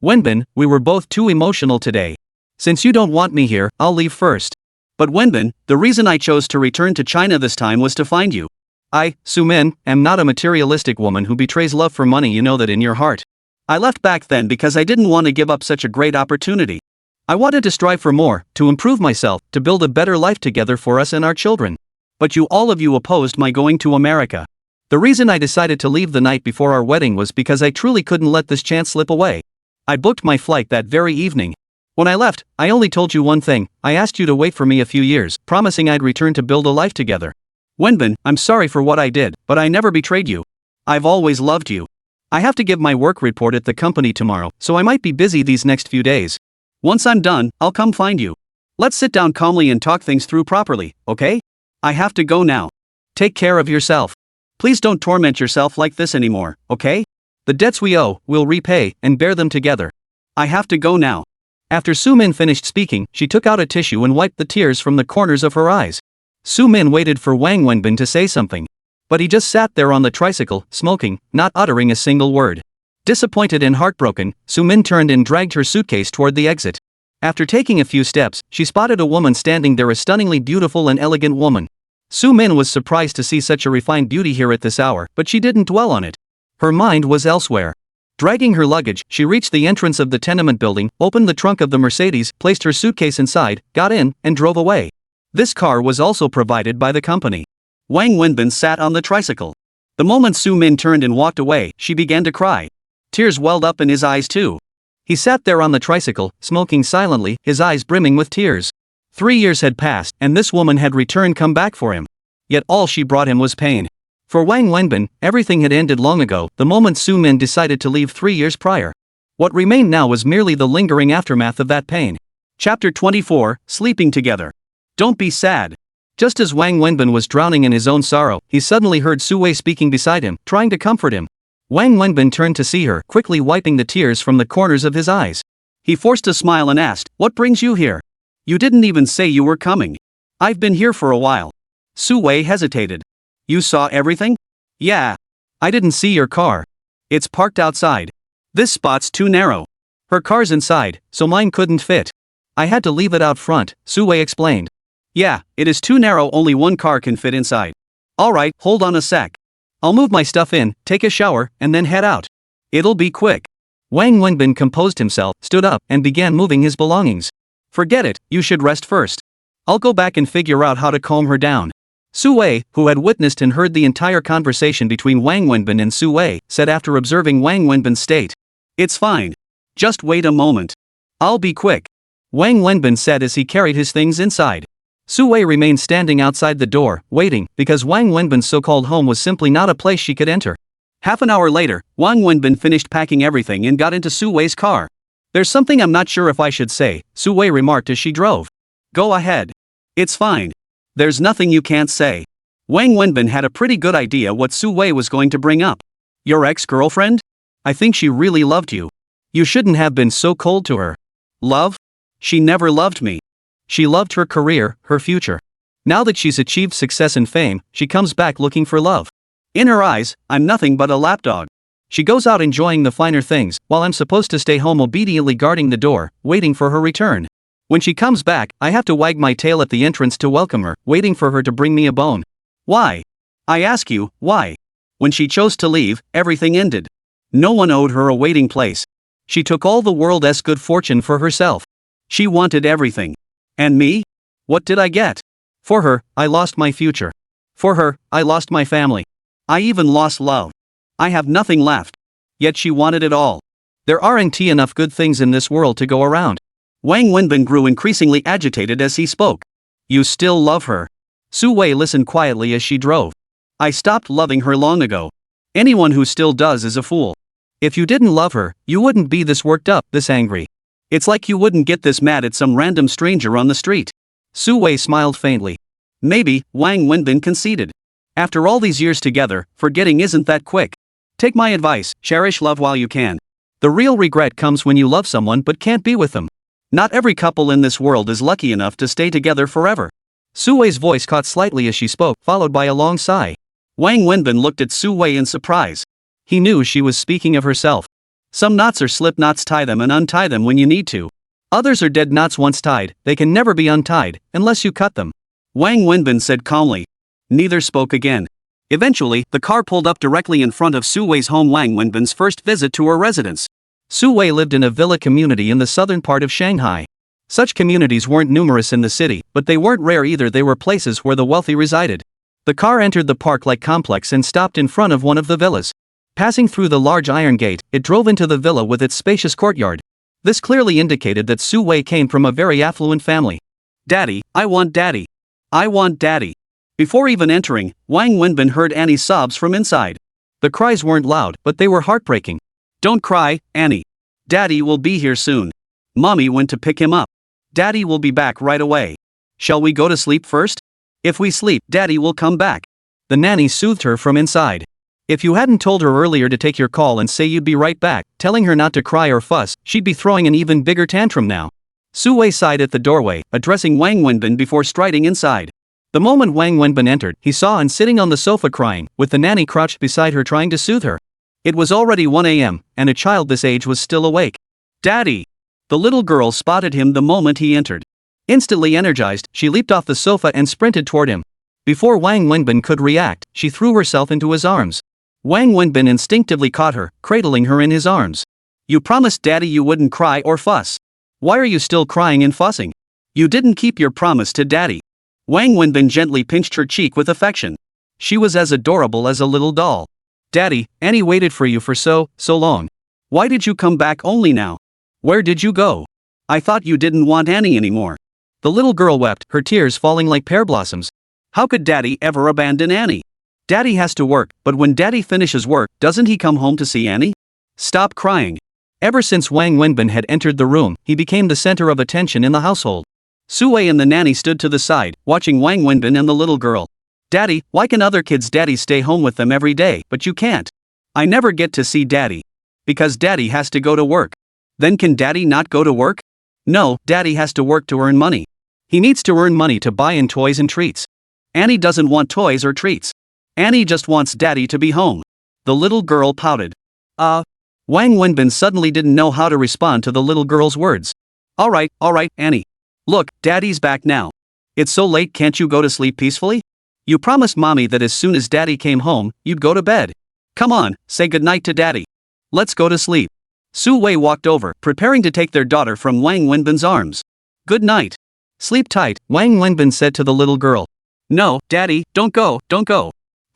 Wenbin, we were both too emotional today. Since you don't want me here, I'll leave first. But Wenbin, the reason I chose to return to China this time was to find you. I, Sumin, am not a materialistic woman who betrays love for money, you know that in your heart. I left back then because I didn't want to give up such a great opportunity. I wanted to strive for more, to improve myself, to build a better life together for us and our children. But all of you opposed my going to America. The reason I decided to leave the night before our wedding was because I truly couldn't let this chance slip away. I booked my flight that very evening. When I left, I only told you one thing: I asked you to wait for me a few years, promising I'd return to build a life together. Wenbin, I'm sorry for what I did, but I never betrayed you. I've always loved you. I have to give my work report at the company tomorrow, so I might be busy these next few days. Once I'm done, I'll come find you. Let's sit down calmly and talk things through properly, okay? I have to go now. Take care of yourself. Please don't torment yourself like this anymore, okay? The debts we owe, we'll repay, and bear them together. I have to go now. After Sumin finished speaking, she took out a tissue and wiped the tears from the corners of her eyes. Sumin waited for Wang Wenbin to say something. But he just sat there on the tricycle, smoking, not uttering a single word. Disappointed and heartbroken, Sumin turned and dragged her suitcase toward the exit. After taking a few steps, she spotted a woman standing there, a stunningly beautiful and elegant woman. Sumin was surprised to see such a refined beauty here at this hour, but she didn't dwell on it. Her mind was elsewhere. Dragging her luggage, she reached the entrance of the tenement building, opened the trunk of the Mercedes, placed her suitcase inside, got in, and drove away. This car was also provided by the company. Wang Wenbin sat on the tricycle. The moment Sumin turned and walked away, she began to cry. Tears welled up in his eyes too. He sat there on the tricycle, smoking silently, his eyes brimming with tears. 3 years had passed, and this woman had returned, come back for him. Yet all she brought him was pain. For Wang Wenbin, everything had ended long ago, the moment Sumin decided to leave 3 years prior. What remained now was merely the lingering aftermath of that pain. Chapter 24, Sleeping Together. Don't be sad. Just as Wang Wenbin was drowning in his own sorrow, he suddenly heard Su Wei speaking beside him, trying to comfort him. Wang Wenbin turned to see her, quickly wiping the tears from the corners of his eyes. He forced a smile and asked, "What brings you here? You didn't even say you were coming." "I've been here for a while." Su Wei hesitated. "You saw everything?" "Yeah. I didn't see your car. It's parked outside. This spot's too narrow. Her car's inside, so mine couldn't fit. I had to leave it out front," Su Wei explained. "Yeah, it is too narrow, only one car can fit inside." "Alright, hold on a sec. I'll move my stuff in, take a shower, and then head out. It'll be quick." Wang Wenbin composed himself, stood up, and began moving his belongings. "Forget it, you should rest first. I'll go back and figure out how to calm her down." Su Wei, who had witnessed and heard the entire conversation between Wang Wenbin and Su Wei, said after observing Wang Wenbin's state. "It's fine. Just wait a moment. I'll be quick," Wang Wenbin said as he carried his things inside. Su Wei remained standing outside the door, waiting, because Wang Wenbin's so-called home was simply not a place she could enter. Half an hour later, Wang Wenbin finished packing everything and got into Su Wei's car. "There's something I'm not sure if I should say," Su Wei remarked as she drove. "Go ahead. It's fine. There's nothing you can't say." Wang Wenbin had a pretty good idea what Su Wei was going to bring up. "Your ex-girlfriend? I think she really loved you. You shouldn't have been so cold to her." "Love? She never loved me. She loved her career, her future. Now that she's achieved success and fame, she comes back looking for love. In her eyes, I'm nothing but a lapdog. She goes out enjoying the finer things, while I'm supposed to stay home obediently guarding the door, waiting for her return. When she comes back, I have to wag my tail at the entrance to welcome her, waiting for her to bring me a bone. Why? I ask you, why? When she chose to leave, everything ended. No one owed her a waiting place. She took all the world's good fortune for herself. She wanted everything. And me? What did I get? For her, I lost my future. For her, I lost my family. I even lost love. I have nothing left. Yet she wanted it all. There aren't enough good things in this world to go around." Wang Wenbin grew increasingly agitated as he spoke. "You still love her?" Su Wei listened quietly as she drove. "I stopped loving her long ago. Anyone who still does is a fool. If you didn't love her, you wouldn't be this worked up, this angry. It's like you wouldn't get this mad at some random stranger on the street." Su Wei smiled faintly. "Maybe," Wang Wenbin conceded. "After all these years together, forgetting isn't that quick. Take my advice, cherish love while you can. The real regret comes when you love someone but can't be with them. Not every couple in this world is lucky enough to stay together forever." Su Wei's voice caught slightly as she spoke, followed by a long sigh. Wang Wenbin looked at Su Wei in surprise. He knew she was speaking of herself. Some knots are slip knots, tie them and untie them when you need to. Others are dead knots once tied, they can never be untied, unless you cut them. Wang Wenbin said calmly. Neither spoke again. Eventually, the car pulled up directly in front of Su Wei's home. Wang Wenbin's first visit to her residence. Su Wei lived in a villa community in the southern part of Shanghai. Such communities weren't numerous in the city, but they weren't rare either. They were places where the wealthy resided. The car entered the park-like complex and stopped in front of one of the villas. Passing through the large iron gate, it drove into the villa with its spacious courtyard. This clearly indicated that Su Wei came from a very affluent family. "Daddy, I want daddy. I want daddy." Before even entering, Wang Wenbin heard Annie's sobs from inside. The cries weren't loud, but they were heartbreaking. "Don't cry, Annie. Daddy will be here soon. Mommy went to pick him up. Daddy will be back right away. Shall we go to sleep first? If we sleep, Daddy will come back." The nanny soothed her from inside. If you hadn't told her earlier to take your call and say you'd be right back, telling her not to cry or fuss, she'd be throwing an even bigger tantrum now. Su Wei sighed at the doorway, addressing Wang Wenbin before striding inside. The moment Wang Wenbin entered, he saw Anne sitting on the sofa crying, with the nanny crouched beside her trying to soothe her. It was already 1 a.m., and a child this age was still awake. "Daddy!" The little girl spotted him the moment he entered. Instantly energized, she leaped off the sofa and sprinted toward him. Before Wang Wenbin could react, she threw herself into his arms. Wang Wenbin instinctively caught her, cradling her in his arms. "You promised Daddy you wouldn't cry or fuss. Why are you still crying and fussing? You didn't keep your promise to Daddy." Wang Wenbin gently pinched her cheek with affection. She was as adorable as a little doll. "Daddy, Annie waited for you for so long. Why did you come back only now? Where did you go? I thought you didn't want Annie anymore." The little girl wept, her tears falling like pear blossoms. How could Daddy ever abandon Annie? Daddy has to work, but when Daddy finishes work, doesn't he come home to see Annie? Stop crying. Ever since Wang Wenbin had entered the room, he became the center of attention in the household. Su Wei and the nanny stood to the side, watching Wang Wenbin and the little girl. "Daddy, why can other kids' daddies stay home with them every day, but you can't?" "I never get to see Daddy. Because Daddy has to go to work." "Then can Daddy not go to work?" "No, Daddy has to work to earn money. He needs to earn money to buy in toys and treats." "Annie doesn't want toys or treats. Annie just wants Daddy to be home." The little girl pouted. Wang Wenbin suddenly didn't know how to respond to the little girl's words. All right, Annie. Look, Daddy's back now. It's so late, can't you go to sleep peacefully? You promised Mommy that as soon as Daddy came home, you'd go to bed. Come on, say goodnight to Daddy. Let's go to sleep." Su Wei walked over, preparing to take their daughter from Wang Wenbin's arms. "Good night. Sleep tight," Wang Wenbin said to the little girl. "No, Daddy, don't go.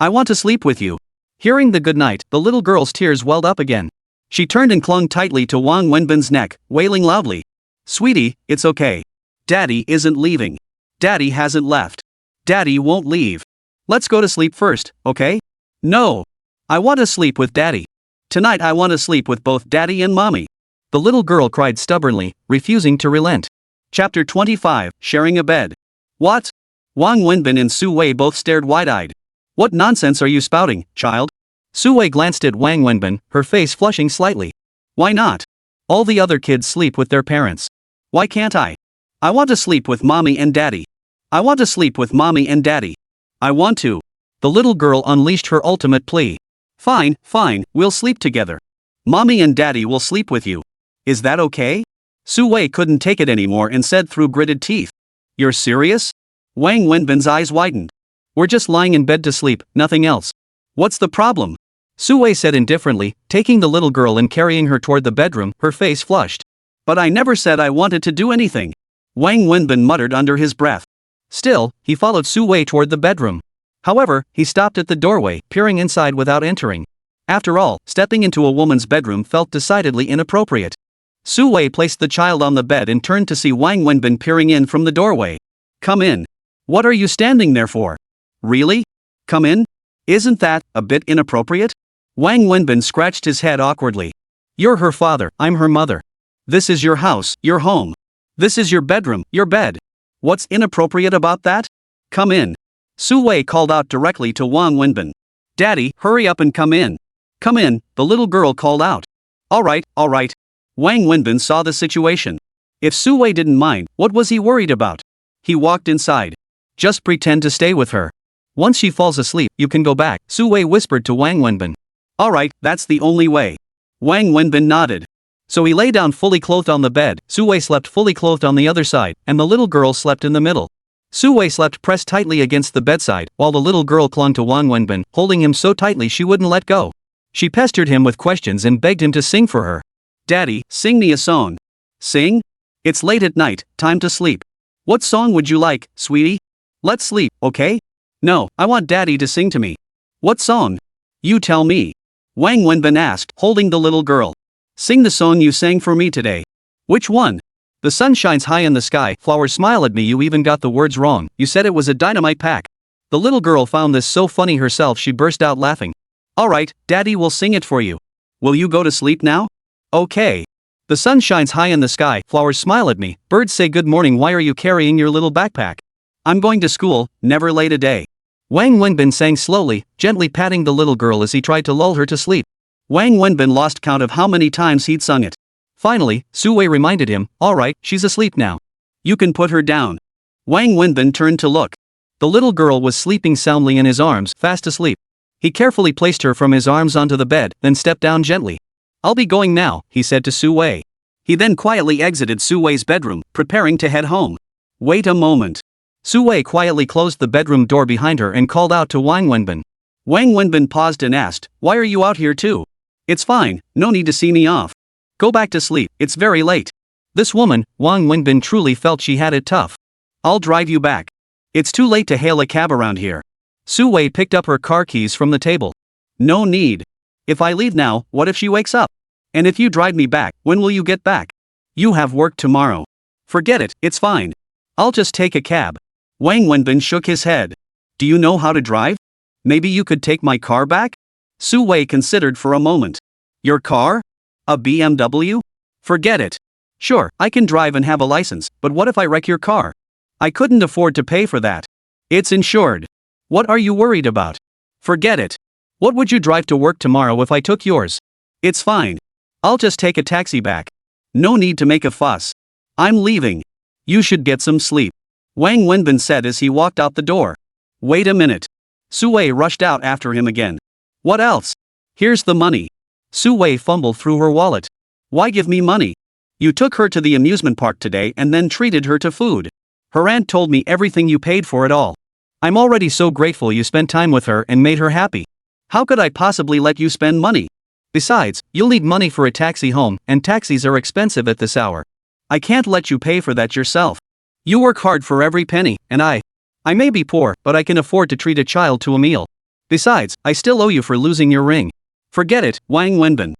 I want to sleep with you." Hearing the goodnight, the little girl's tears welled up again. She turned and clung tightly to Wang Wenbin's neck, wailing loudly. "Sweetie, it's okay. Daddy isn't leaving. Daddy hasn't left. Daddy won't leave. Let's go to sleep first, okay?" "No. I want to sleep with Daddy. Tonight I want to sleep with both Daddy and Mommy." The little girl cried stubbornly, refusing to relent. Chapter 25, Sharing a Bed. "What?" Wang Wenbin and Su Wei both stared wide-eyed. "What nonsense are you spouting, child?" Su Wei glanced at Wang Wenbin, her face flushing slightly. "Why not? All the other kids sleep with their parents. Why can't I? I want to sleep with Mommy and Daddy. I want to sleep with Mommy and Daddy. I want to." The little girl unleashed her ultimate plea. Fine, we'll sleep together. Mommy and Daddy will sleep with you. Is that okay?" Su Wei couldn't take it anymore and said through gritted teeth. "You're serious?" Wang Wenbin's eyes widened. "We're just lying in bed to sleep, nothing else. What's the problem?" Su Wei said indifferently, taking the little girl and carrying her toward the bedroom, her face flushed. "But I never said I wanted to do anything," Wang Wenbin muttered under his breath. Still, he followed Su Wei toward the bedroom. However, he stopped at the doorway, peering inside without entering. After all, stepping into a woman's bedroom felt decidedly inappropriate. Su Wei placed the child on the bed and turned to see Wang Wenbin peering in from the doorway. "Come in. What are you standing there for? Really? Come in? Isn't that a bit inappropriate?" Wang Wenbin scratched his head awkwardly. "You're her father, I'm her mother. This is your house, your home. This is your bedroom, your bed. What's inappropriate about that? Come in." Su Wei called out directly to Wang Wenbin. "Daddy, hurry up and come in. Come in," the little girl called out. All right. Wang Wenbin saw the situation. If Su Wei didn't mind, what was he worried about? He walked inside. "Just pretend to stay with her. Once she falls asleep, you can go back," Su Wei whispered to Wang Wenbin. "All right, that's the only way." Wang Wenbin nodded. So he lay down fully clothed on the bed, Su-wei slept fully clothed on the other side, and the little girl slept in the middle. Su-wei slept pressed tightly against the bedside, while the little girl clung to Wang Wenbin, holding him so tightly she wouldn't let go. She pestered him with questions and begged him to sing for her. Daddy, sing me a song. Sing? It's late at night, time to sleep. What song would you like, sweetie? Let's sleep, okay? No, I want Daddy to sing to me. What song? You tell me. Wang Wenbin asked, holding the little girl. Sing the song you sang for me today. Which one? The sun shines high in the sky, flowers smile at me. You even got the words wrong, you said it was a dynamite pack. The little girl found this so funny herself she burst out laughing. Alright, Daddy will sing it for you. Will you go to sleep now? Okay. The sun shines high in the sky, flowers smile at me, birds say good morning. Why are you carrying your little backpack? I'm going to school, never late a day. Wang Wenbin sang slowly, gently patting the little girl as he tried to lull her to sleep. Wang Wenbin lost count of how many times he'd sung it. Finally, Su-wei reminded him, alright, she's asleep now. You can put her down. Wang Wenbin turned to look. The little girl was sleeping soundly in his arms, fast asleep. He carefully placed her from his arms onto the bed, then stepped down gently. I'll be going now, he said to Su-wei. He then quietly exited Su-wei's bedroom, preparing to head home. Wait a moment. Su-wei quietly closed the bedroom door behind her and called out to Wang Wenbin. Wang Wenbin paused and asked, why are you out here too? It's fine, no need to see me off. Go back to sleep, it's very late. This woman, Wang Wenbin, truly felt she had it tough. I'll drive you back. It's too late to hail a cab around here. Su-wei picked up her car keys from the table. No need. If I leave now, what if she wakes up? And if you drive me back, when will you get back? You have work tomorrow. Forget it, it's fine. I'll just take a cab. Wang Wenbin shook his head. Do you know how to drive? Maybe you could take my car back? Su-wei considered for a moment. Your car? A BMW? Forget it. Sure, I can drive and have a license, but what if I wreck your car? I couldn't afford to pay for that. It's insured. What are you worried about? Forget it. What would you drive to work tomorrow if I took yours? It's fine. I'll just take a taxi back. No need to make a fuss. I'm leaving. You should get some sleep. Wang Wenbin said as he walked out the door. Wait a minute. Su-wei rushed out after him again. What else? Here's the money. Su-wei fumbled through her wallet. Why give me money? You took her to the amusement park today and then treated her to food. Her aunt told me everything you paid for it all. I'm already so grateful you spent time with her and made her happy. How could I possibly let you spend money? Besides, you'll need money for a taxi home, and taxis are expensive at this hour. I can't let you pay for that yourself. You work hard for every penny, and I may be poor, but I can afford to treat a child to a meal. Besides, I still owe you for losing your ring. Forget it, Wang Wenbin.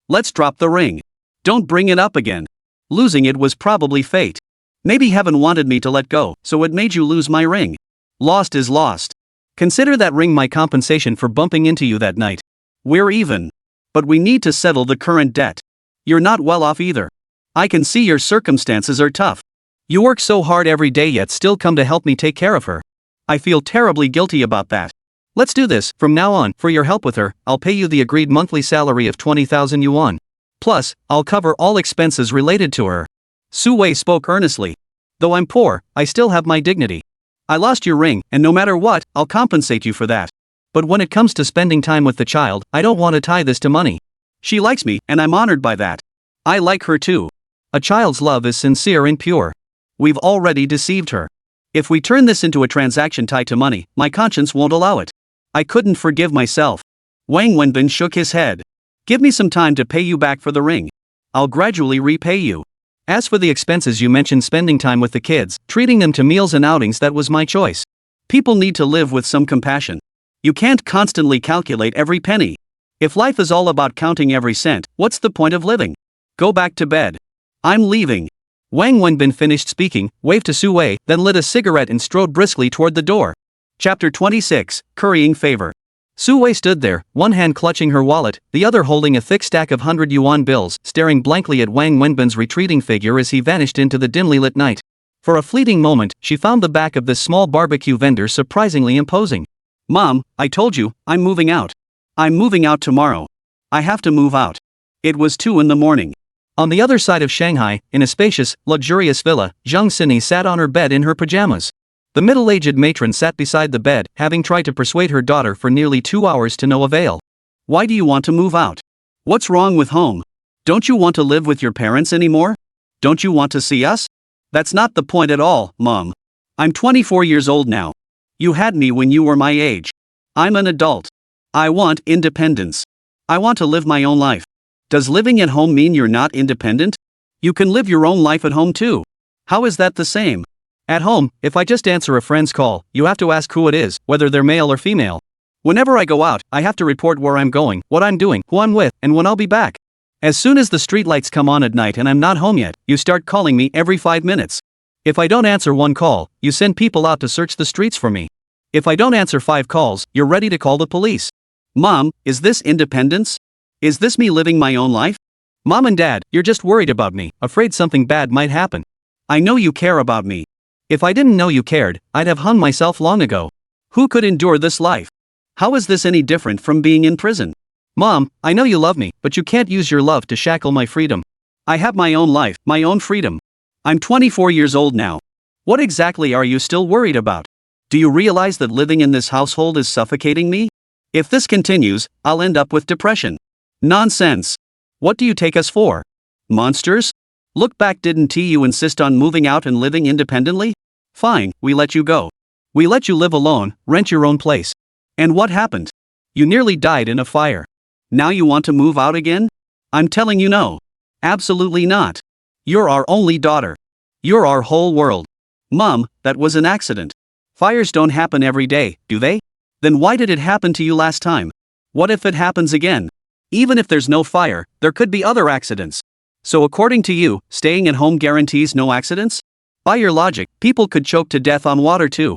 Let's drop the ring. Don't bring it up again. Losing it was probably fate. Maybe heaven wanted me to let go, so it made you lose my ring. Lost is lost. Consider that ring my compensation for bumping into you that night. We're even. But we need to settle the current debt. You're not well off either. I can see your circumstances are tough. You work so hard every day yet still come to help me take care of her. I feel terribly guilty about that. Let's do this, from now on, for your help with her, I'll pay you the agreed monthly salary of 20,000 yuan. Plus, I'll cover all expenses related to her. Su-wei spoke earnestly. Though I'm poor, I still have my dignity. I lost your ring, and no matter what, I'll compensate you for that. But when it comes to spending time with the child, I don't want to tie this to money. She likes me, and I'm honored by that. I like her too. A child's love is sincere and pure. We've already deceived her. If we turn this into a transaction tied to money, my conscience won't allow it. I couldn't forgive myself. Wang Wenbin shook his head. Give me some time to pay you back for the ring. I'll gradually repay you. As for the expenses you mentioned, spending time with the kids, treating them to meals and outings, that was my choice. People need to live with some compassion. You can't constantly calculate every penny. If life is all about counting every cent, what's the point of living? Go back to bed. I'm leaving. Wang Wenbin finished speaking, waved to Su-wei, then lit a cigarette and strode briskly toward the door. Chapter 26, Currying Favor. Su-wei stood there, one hand clutching her wallet, the other holding a thick stack of 100 yuan bills, staring blankly at Wang Wenbin's retreating figure as he vanished into the dimly lit night. For a fleeting moment, she found the back of this small barbecue vendor surprisingly imposing. Mom, I told you, I'm moving out. I'm moving out tomorrow. I have to move out. It was 2 in the morning. On the other side of Shanghai, in a spacious, luxurious villa, Zhang Sini sat on her bed in her pajamas. The middle-aged matron sat beside the bed, having tried to persuade her daughter for nearly 2 hours to no avail. Why do you want to move out? What's wrong with home? Don't you want to live with your parents anymore? Don't you want to see us? That's not the point at all, Mom. I'm 24 years old now. You had me when you were my age. I'm an adult. I want independence. I want to live my own life. Does living at home mean you're not independent? You can live your own life at home too. How is that the same? At home, if I just answer a friend's call, you have to ask who it is, whether they're male or female. Whenever I go out, I have to report where I'm going, what I'm doing, who I'm with, and when I'll be back. As soon as the streetlights come on at night and I'm not home yet, you start calling me every 5 minutes. If I don't answer one call, you send people out to search the streets for me. If I don't answer 5 calls, you're ready to call the police. Mom, is this independence? Is this me living my own life? Mom and Dad, you're just worried about me, afraid something bad might happen. I know you care about me. If I didn't know you cared, I'd have hung myself long ago. Who could endure this life? How is this any different from being in prison? Mom, I know you love me, but you can't use your love to shackle my freedom. I have my own life, my own freedom. I'm 24 years old now. What exactly are you still worried about? Do you realize that living in this household is suffocating me? If this continues, I'll end up with depression. Nonsense. What do you take us for? Monsters? Look back, didn't you insist on moving out and living independently? Fine, we let you go. We let you live alone, rent your own place. And what happened? You nearly died in a fire. Now you want to move out again? I'm telling you no. Absolutely not. You're our only daughter. You're our whole world. Mom, that was an accident. Fires don't happen every day, do they? Then why did it happen to you last time? What if it happens again? Even if there's no fire, there could be other accidents. So according to you, staying at home guarantees no accidents? By your logic, people could choke to death on water too.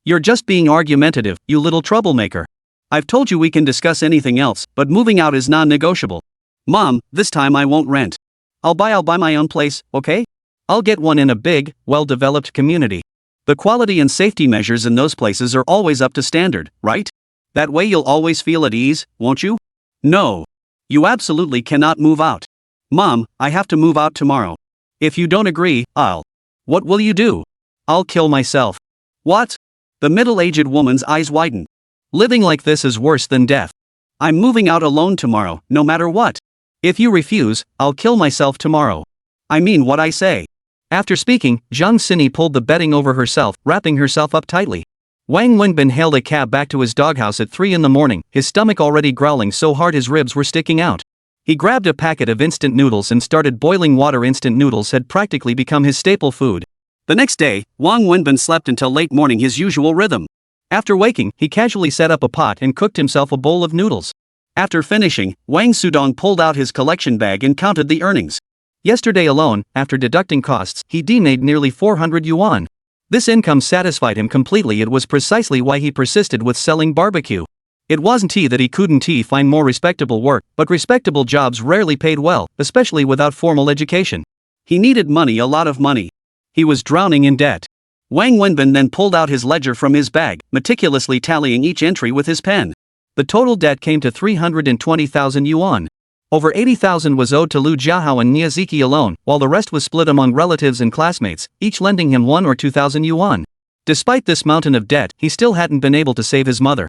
You're just being argumentative, you little troublemaker. I've told you we can discuss anything else, but moving out is non-negotiable. Mom, this time I won't rent. I'll buy my own place, okay? I'll get one in a big, well-developed community. The quality and safety measures in those places are always up to standard, right? That way you'll always feel at ease, won't you? No. You absolutely cannot move out. Mom, I have to move out tomorrow. If you don't agree, I'll. What will you do? I'll kill myself. What? The middle-aged woman's eyes widened. Living like this is worse than death. I'm moving out alone tomorrow, no matter what. If you refuse, I'll kill myself tomorrow. I mean what I say. After speaking, Zhang Xini pulled the bedding over herself, wrapping herself up tightly. Wang Wenbin hailed a cab back to his doghouse at 3 a.m, his stomach already growling so hard his ribs were sticking out. He grabbed a packet of instant noodles and started boiling water. Instant noodles had practically become his staple food. The next day, Wang Wenbin slept until late morning, his usual rhythm. After waking, he casually set up a pot and cooked himself a bowl of noodles. After finishing, Wang Sudong pulled out his collection bag and counted the earnings. Yesterday alone, after deducting costs, he made nearly 400 yuan. This income satisfied him completely. It was precisely why he persisted with selling barbecue. It wasn't that he couldn't find more respectable work, but respectable jobs rarely paid well, especially without formal education. He needed money, a lot of money. He was drowning in debt. Wang Wenbin then pulled out his ledger from his bag, meticulously tallying each entry with his pen. The total debt came to 320,000 yuan. Over 80,000 was owed to Lu Jiahao and Niazuki alone, while the rest was split among relatives and classmates, each lending him 1 or 2,000 yuan. Despite this mountain of debt, he still hadn't been able to save his mother.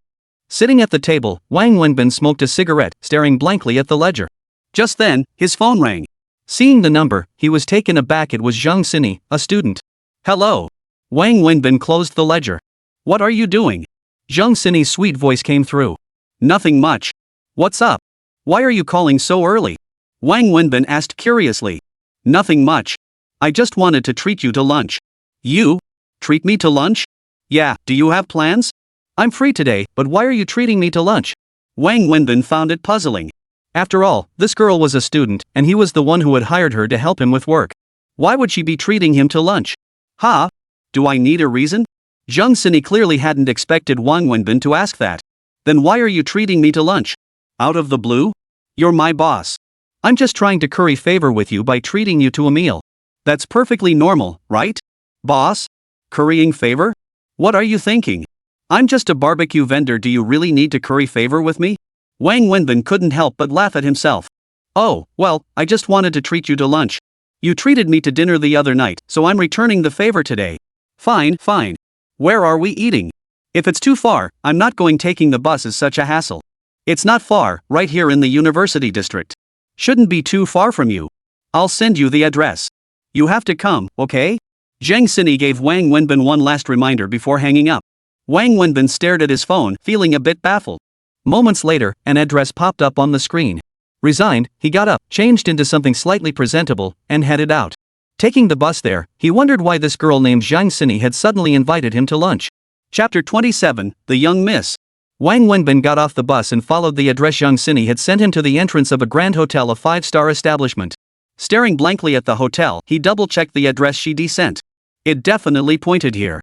Sitting at the table, Wang Wenbin smoked a cigarette, staring blankly at the ledger. Just then, his phone rang. Seeing the number, he was taken aback. It was Zhang Xini, a student. Hello. Wang Wenbin closed the ledger. What are you doing? Zhang Xini's sweet voice came through. Nothing much. What's up? Why are you calling so early? Wang Wenbin asked curiously. Nothing much. I just wanted to treat you to lunch. You? Treat me to lunch? Yeah, do you have plans? I'm free today, but why are you treating me to lunch? Wang Wenbin found it puzzling. After all, this girl was a student, and he was the one who had hired her to help him with work. Why would she be treating him to lunch? Ha? Do I need a reason? Zhang Xini clearly hadn't expected Wang Wenbin to ask that. Then why are you treating me to lunch? Out of the blue? You're my boss. I'm just trying to curry favor with you by treating you to a meal. That's perfectly normal, right? Boss? Currying favor? What are you thinking? I'm just a barbecue vendor. Do you really need to curry favor with me? Wang Wenbin couldn't help but laugh at himself. Oh, well, I just wanted to treat you to lunch. You treated me to dinner the other night, so I'm returning the favor today. Fine, fine. Where are we eating? If it's too far, I'm not going. Taking the bus is such a hassle. It's not far, right here in the university district. Shouldn't be too far from you. I'll send you the address. You have to come, okay? Zhang Sini gave Wang Wenbin one last reminder before hanging up. Wang Wenbin stared at his phone, feeling a bit baffled. Moments later, an address popped up on the screen. Resigned, he got up, changed into something slightly presentable, and headed out. Taking the bus there, he wondered why this girl named Zhang Sini had suddenly invited him to lunch. Chapter 27, The Young Miss. Wang Wenbin got off the bus and followed the address Zhang Sini had sent him to the entrance of a grand hotel, a 5-star establishment. Staring blankly at the hotel, he double-checked the address she'd sent. It definitely pointed here.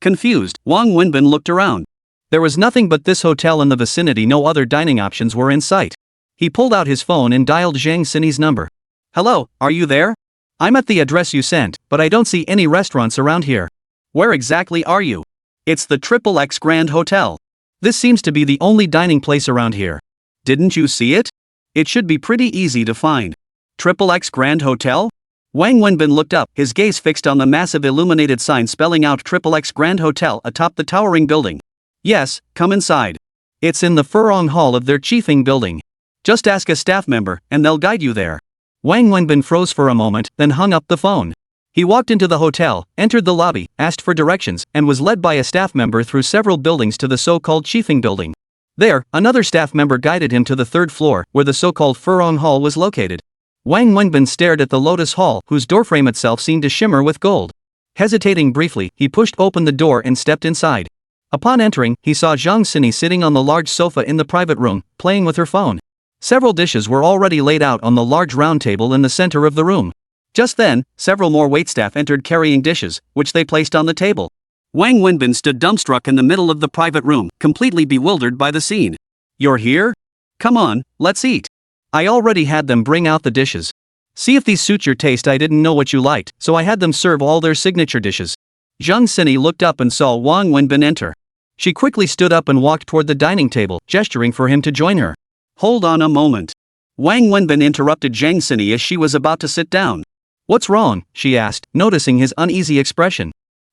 Confused, Wang Wenbin looked around. There was nothing but this hotel in the vicinity, no other dining options were in sight. He pulled out his phone and dialed Zhang Sini's number. Hello, are you there? I'm at the address you sent, but I don't see any restaurants around here. Where exactly are you? It's the XXX Grand Hotel. This seems to be the only dining place around here. Didn't you see it? It should be pretty easy to find. XXX Grand Hotel? Wang Wenbin looked up, his gaze fixed on the massive illuminated sign spelling out XXX Grand Hotel atop the towering building. Yes, come inside. It's in the Furong Hall of their chiefing building. Just ask a staff member, and they'll guide you there. Wang Wenbin froze for a moment, then hung up the phone. He walked into the hotel, entered the lobby, asked for directions, and was led by a staff member through several buildings to the so-called chiefing building. There, another staff member guided him to the 3rd floor, where the so-called Furong Hall was located. Wang Wenbin stared at the Lotus Hall, whose doorframe itself seemed to shimmer with gold. Hesitating briefly, he pushed open the door and stepped inside. Upon entering, he saw Zhang Sini sitting on the large sofa in the private room, playing with her phone. Several dishes were already laid out on the large round table in the center of the room. Just then, several more waitstaff entered carrying dishes, which they placed on the table. Wang Wenbin stood dumbstruck in the middle of the private room, completely bewildered by the scene. You're here? Come on, let's eat. I already had them bring out the dishes. See if these suit your taste. I didn't know what you liked, so I had them serve all their signature dishes. Zhang Sini looked up and saw Wang Wenbin enter. She quickly stood up and walked toward the dining table, gesturing for him to join her. Hold on a moment. Wang Wenbin interrupted Zhang Sini as she was about to sit down. What's wrong? She asked, noticing his uneasy expression.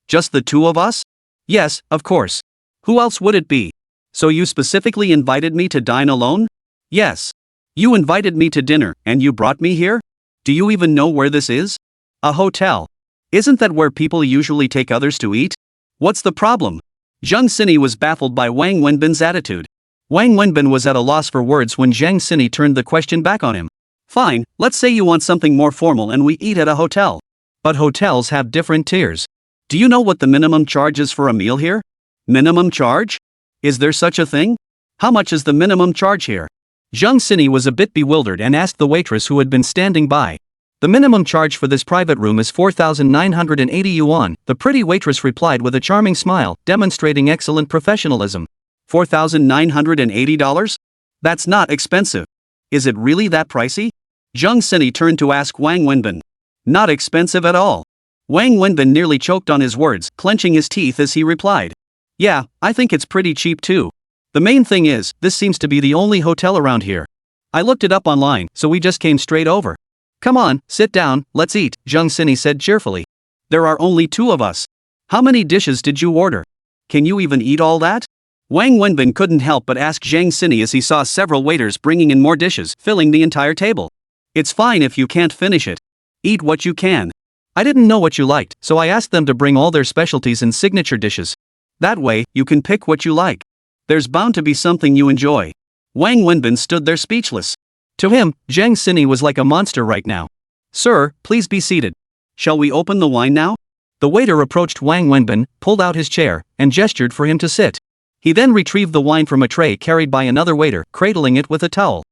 Just the two of us? Yes, of course. Who else would it be? So you specifically invited me to dine alone? Yes. You invited me to dinner, and you brought me here? Do you even know where this is? A hotel. Isn't that where people usually take others to eat? What's the problem? Zhang Sini was baffled by Wang Wenbin's attitude. Wang Wenbin was at a loss for words when Zhang Sini turned the question back on him. Fine, let's say you want something more formal and we eat at a hotel. But hotels have different tiers. Do you know what the minimum charge is for a meal here? Minimum charge? Is there such a thing? How much is the minimum charge here? Zhang Sini was a bit bewildered and asked the waitress who had been standing by. The minimum charge for this private room is 4,980 yuan, the pretty waitress replied with a charming smile, demonstrating excellent professionalism. $4,980? That's not expensive. Is it really that pricey? Zhang Sini turned to ask Wang Wenbin. Not expensive at all. Wang Wenbin nearly choked on his words, clenching his teeth as he replied. Yeah, I think it's pretty cheap too. The main thing is, this seems to be the only hotel around here. I looked it up online, so we just came straight over. Come on, sit down, let's eat, Zhang Sini said cheerfully. There are only two of us. How many dishes did you order? Can you even eat all that? Wang Wenbin couldn't help but ask Zhang Sini as he saw several waiters bringing in more dishes, filling the entire table. It's fine if you can't finish it. Eat what you can. I didn't know what you liked, so I asked them to bring all their specialties and signature dishes. That way, you can pick what you like. There's bound to be something you enjoy. Wang Wenbin stood there speechless. To him, Zhang Sini was like a monster right now. Sir, please be seated. Shall we open the wine now? The waiter approached Wang Wenbin, pulled out his chair, and gestured for him to sit. He then retrieved the wine from a tray carried by another waiter, cradling it with a towel.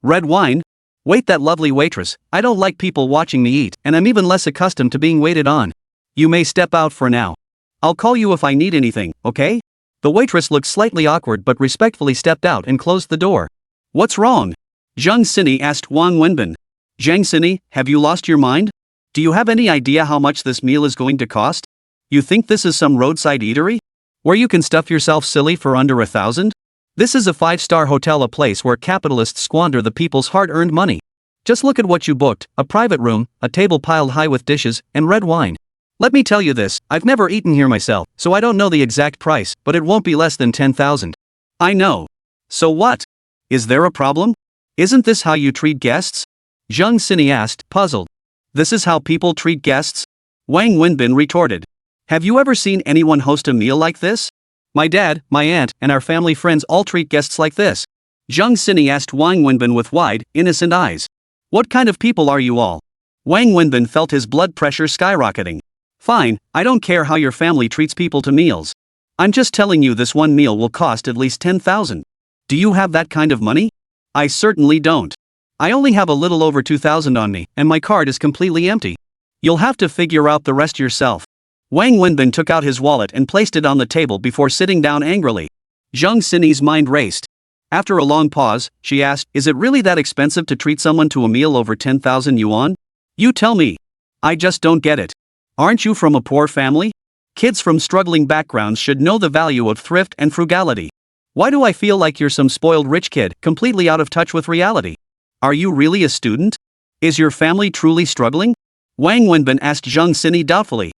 Red wine? Wait, that lovely waitress, I don't like people watching me eat, and I'm even less accustomed to being waited on. You may step out for now. I'll call you if I need anything, okay? The waitress looked slightly awkward but respectfully stepped out and closed the door. What's wrong? Zhang Sini asked Wang Wenbin. Zhang Sini, have you lost your mind? Do you have any idea how much this meal is going to cost? You think this is some roadside eatery? Where you can stuff yourself silly for under 1,000? This is a 5-star hotel, a place where capitalists squander the people's hard-earned money. Just look at what you booked, a private room, a table piled high with dishes, and red wine. Let me tell you this, I've never eaten here myself, so I don't know the exact price, but it won't be less than 10,000. I know. So what? Is there a problem? Isn't this how you treat guests? Zhang Xini asked, puzzled. This is how people treat guests? Wang Wenbin retorted. Have you ever seen anyone host a meal like this? My dad, my aunt, and our family friends all treat guests like this. Zhang Xini asked Wang Wenbin with wide, innocent eyes. What kind of people are you all? Wang Wenbin felt his blood pressure skyrocketing. Fine, I don't care how your family treats people to meals. I'm just telling you this one meal will cost at least 10,000. Do you have that kind of money? I certainly don't. I only have a little over 2,000 on me, and my card is completely empty. You'll have to figure out the rest yourself. Wang Wenbin took out his wallet and placed it on the table before sitting down angrily. Zhang Xini's mind raced. After a long pause, she asked, is it really that expensive to treat someone to a meal over 10,000 yuan? You tell me. I just don't get it. Aren't you from a poor family? Kids from struggling backgrounds should know the value of thrift and frugality. Why do I feel like you're some spoiled rich kid, completely out of touch with reality? Are you really a student? Is your family truly struggling? Wang Wenbin asked Zhang Xini doubtfully.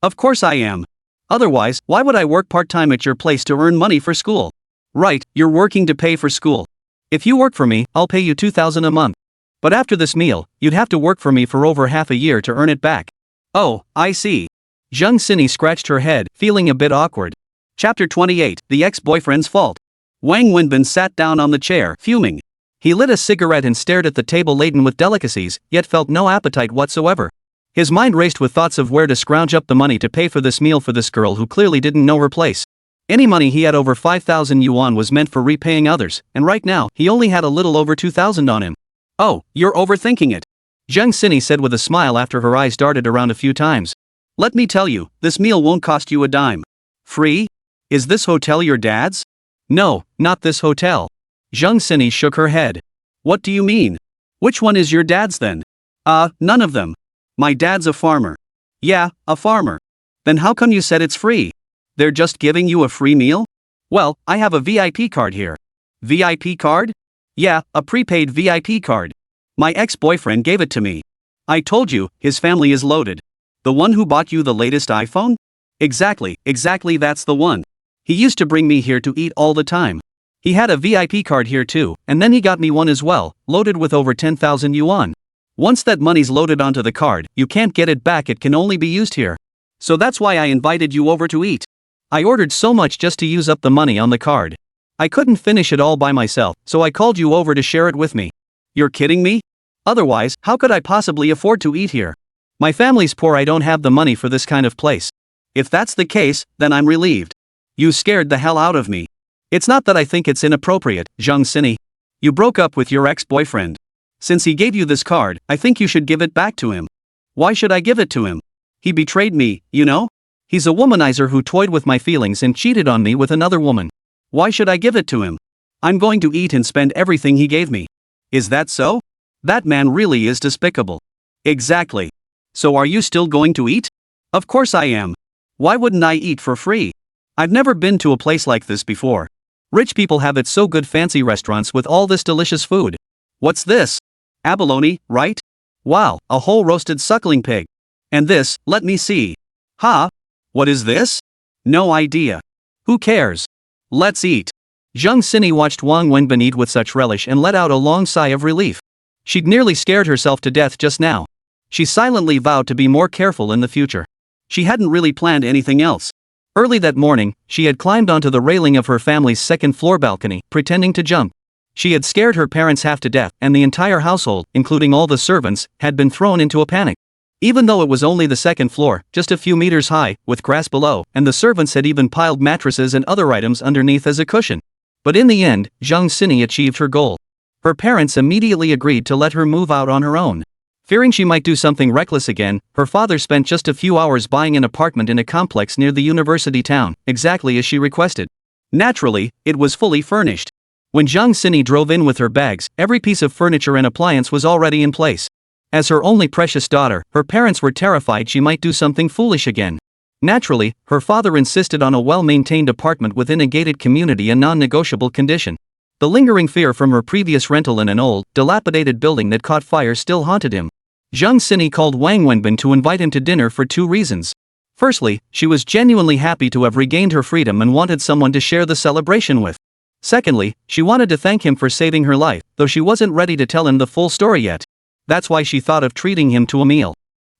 Of course I am. Otherwise, why would I work part-time at your place to earn money for school? Right, you're working to pay for school. If you work for me, I'll pay you 2,000 a month. But after this meal, you'd have to work for me for over half a year to earn it back. Oh, I see. Zhang Xini scratched her head, feeling a bit awkward. Chapter 28, The Ex-Boyfriend's Fault. Wang Wenbin sat down on the chair, fuming. He lit a cigarette and stared at the table laden with delicacies, yet felt no appetite whatsoever. His mind raced with thoughts of where to scrounge up the money to pay for this meal for this girl who clearly didn't know her place. Any money he had over 5,000 yuan was meant for repaying others, and right now, he only had a little over 2,000 on him. Oh, you're overthinking it. Zhang Xini said with a smile after her eyes darted around a few times. Let me tell you, this meal won't cost you a dime. Free? Is this hotel your dad's? No, not this hotel. Zhang Xini shook her head. What do you mean? Which one is your dad's then? None of them. My dad's a farmer. Yeah, a farmer. Then how come you said it's free? They're just giving you a free meal? Well, I have a VIP card here. VIP card? Yeah, a prepaid VIP card. My ex-boyfriend gave it to me. I told you, his family is loaded. The one who bought you the latest iPhone? Exactly, that's the one. He used to bring me here to eat all the time. He had a VIP card here too, and then he got me one as well, loaded with over 10,000 yuan. Once that money's loaded onto the card, you can't get it back, it can only be used here. So that's why I invited you over to eat. I ordered so much just to use up the money on the card. I couldn't finish it all by myself, so I called you over to share it with me. You're kidding me? Otherwise, how could I possibly afford to eat here? My family's poor, I don't have the money for this kind of place. If that's the case, then I'm relieved. You scared the hell out of me. It's not that I think it's inappropriate, Zhang Xini. You broke up with your ex-boyfriend. Since he gave you this card, I think you should give it back to him. Why should I give it to him? He betrayed me, you know? He's a womanizer who toyed with my feelings and cheated on me with another woman. Why should I give it to him? I'm going to eat and spend everything he gave me. Is that so? That man really is despicable. Exactly. So are you still going to eat? Of course I am. Why wouldn't I eat for free? I've never been to a place like this before. Rich people have it so good, fancy restaurants with all this delicious food. What's this? Abalone, right? Wow, a whole roasted suckling pig. And this, let me see. Ha? What is this? No idea. Who cares? Let's eat. Zhang Xini watched Wang Wenbin eat with such relish and let out a long sigh of relief. She'd nearly scared herself to death just now. She silently vowed to be more careful in the future. She hadn't really planned anything else. Early that morning, she had climbed onto the railing of her family's second-floor balcony, pretending to jump. She had scared her parents half to death, and the entire household, including all the servants, had been thrown into a panic. Even though it was only the second floor, just a few meters high, with grass below, and the servants had even piled mattresses and other items underneath as a cushion. But in the end, Zhang Xini achieved her goal. Her parents immediately agreed to let her move out on her own. Fearing she might do something reckless again, her father spent just a few hours buying an apartment in a complex near the university town, exactly as she requested. Naturally, it was fully furnished. When Zhang Xini drove in with her bags, every piece of furniture and appliance was already in place. As her only precious daughter, her parents were terrified she might do something foolish again. Naturally, her father insisted on a well-maintained apartment within a gated community, a non-negotiable condition. The lingering fear from her previous rental in an old, dilapidated building that caught fire still haunted him. Zhang Xini called Wang Wenbin to invite him to dinner for two reasons. Firstly, she was genuinely happy to have regained her freedom and wanted someone to share the celebration with. Secondly, she wanted to thank him for saving her life, though she wasn't ready to tell him the full story yet. That's why she thought of treating him to a meal.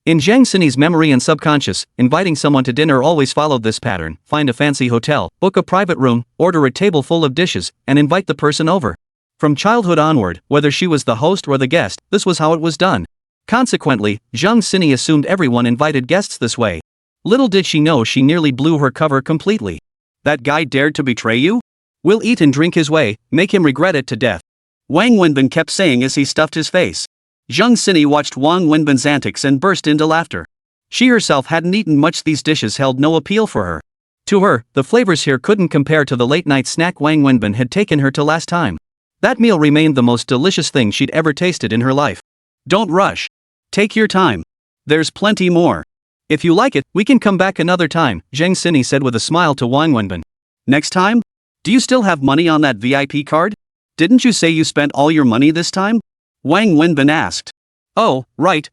In Zhang Sini's memory and subconscious, inviting someone to dinner always followed this pattern: find a fancy hotel, book a private room, order a table full of dishes, and invite the person over. From childhood onward, whether she was the host or the guest, this was how it was done. Consequently, Zhang Sini assumed everyone invited guests this way. Little did she know she nearly blew her cover completely. That guy dared to betray you? We'll eat and drink his way, make him regret it to death. Wang Wenbin kept saying as he stuffed his face. Zhang Sini watched Wang Wenbin's antics and burst into laughter. She herself hadn't eaten much. These dishes held no appeal for her. To her, the flavors here couldn't compare to the late-night snack Wang Wenbin had taken her to last time. That meal remained the most delicious thing she'd ever tasted in her life. Don't rush. Take your time. There's plenty more. If you like it, we can come back another time, Zhang Sini said with a smile to Wang Wenbin. Next time? Do you still have money on that VIP card? Didn't you say you spent all your money this time? Wang Wenbin asked. Oh, right.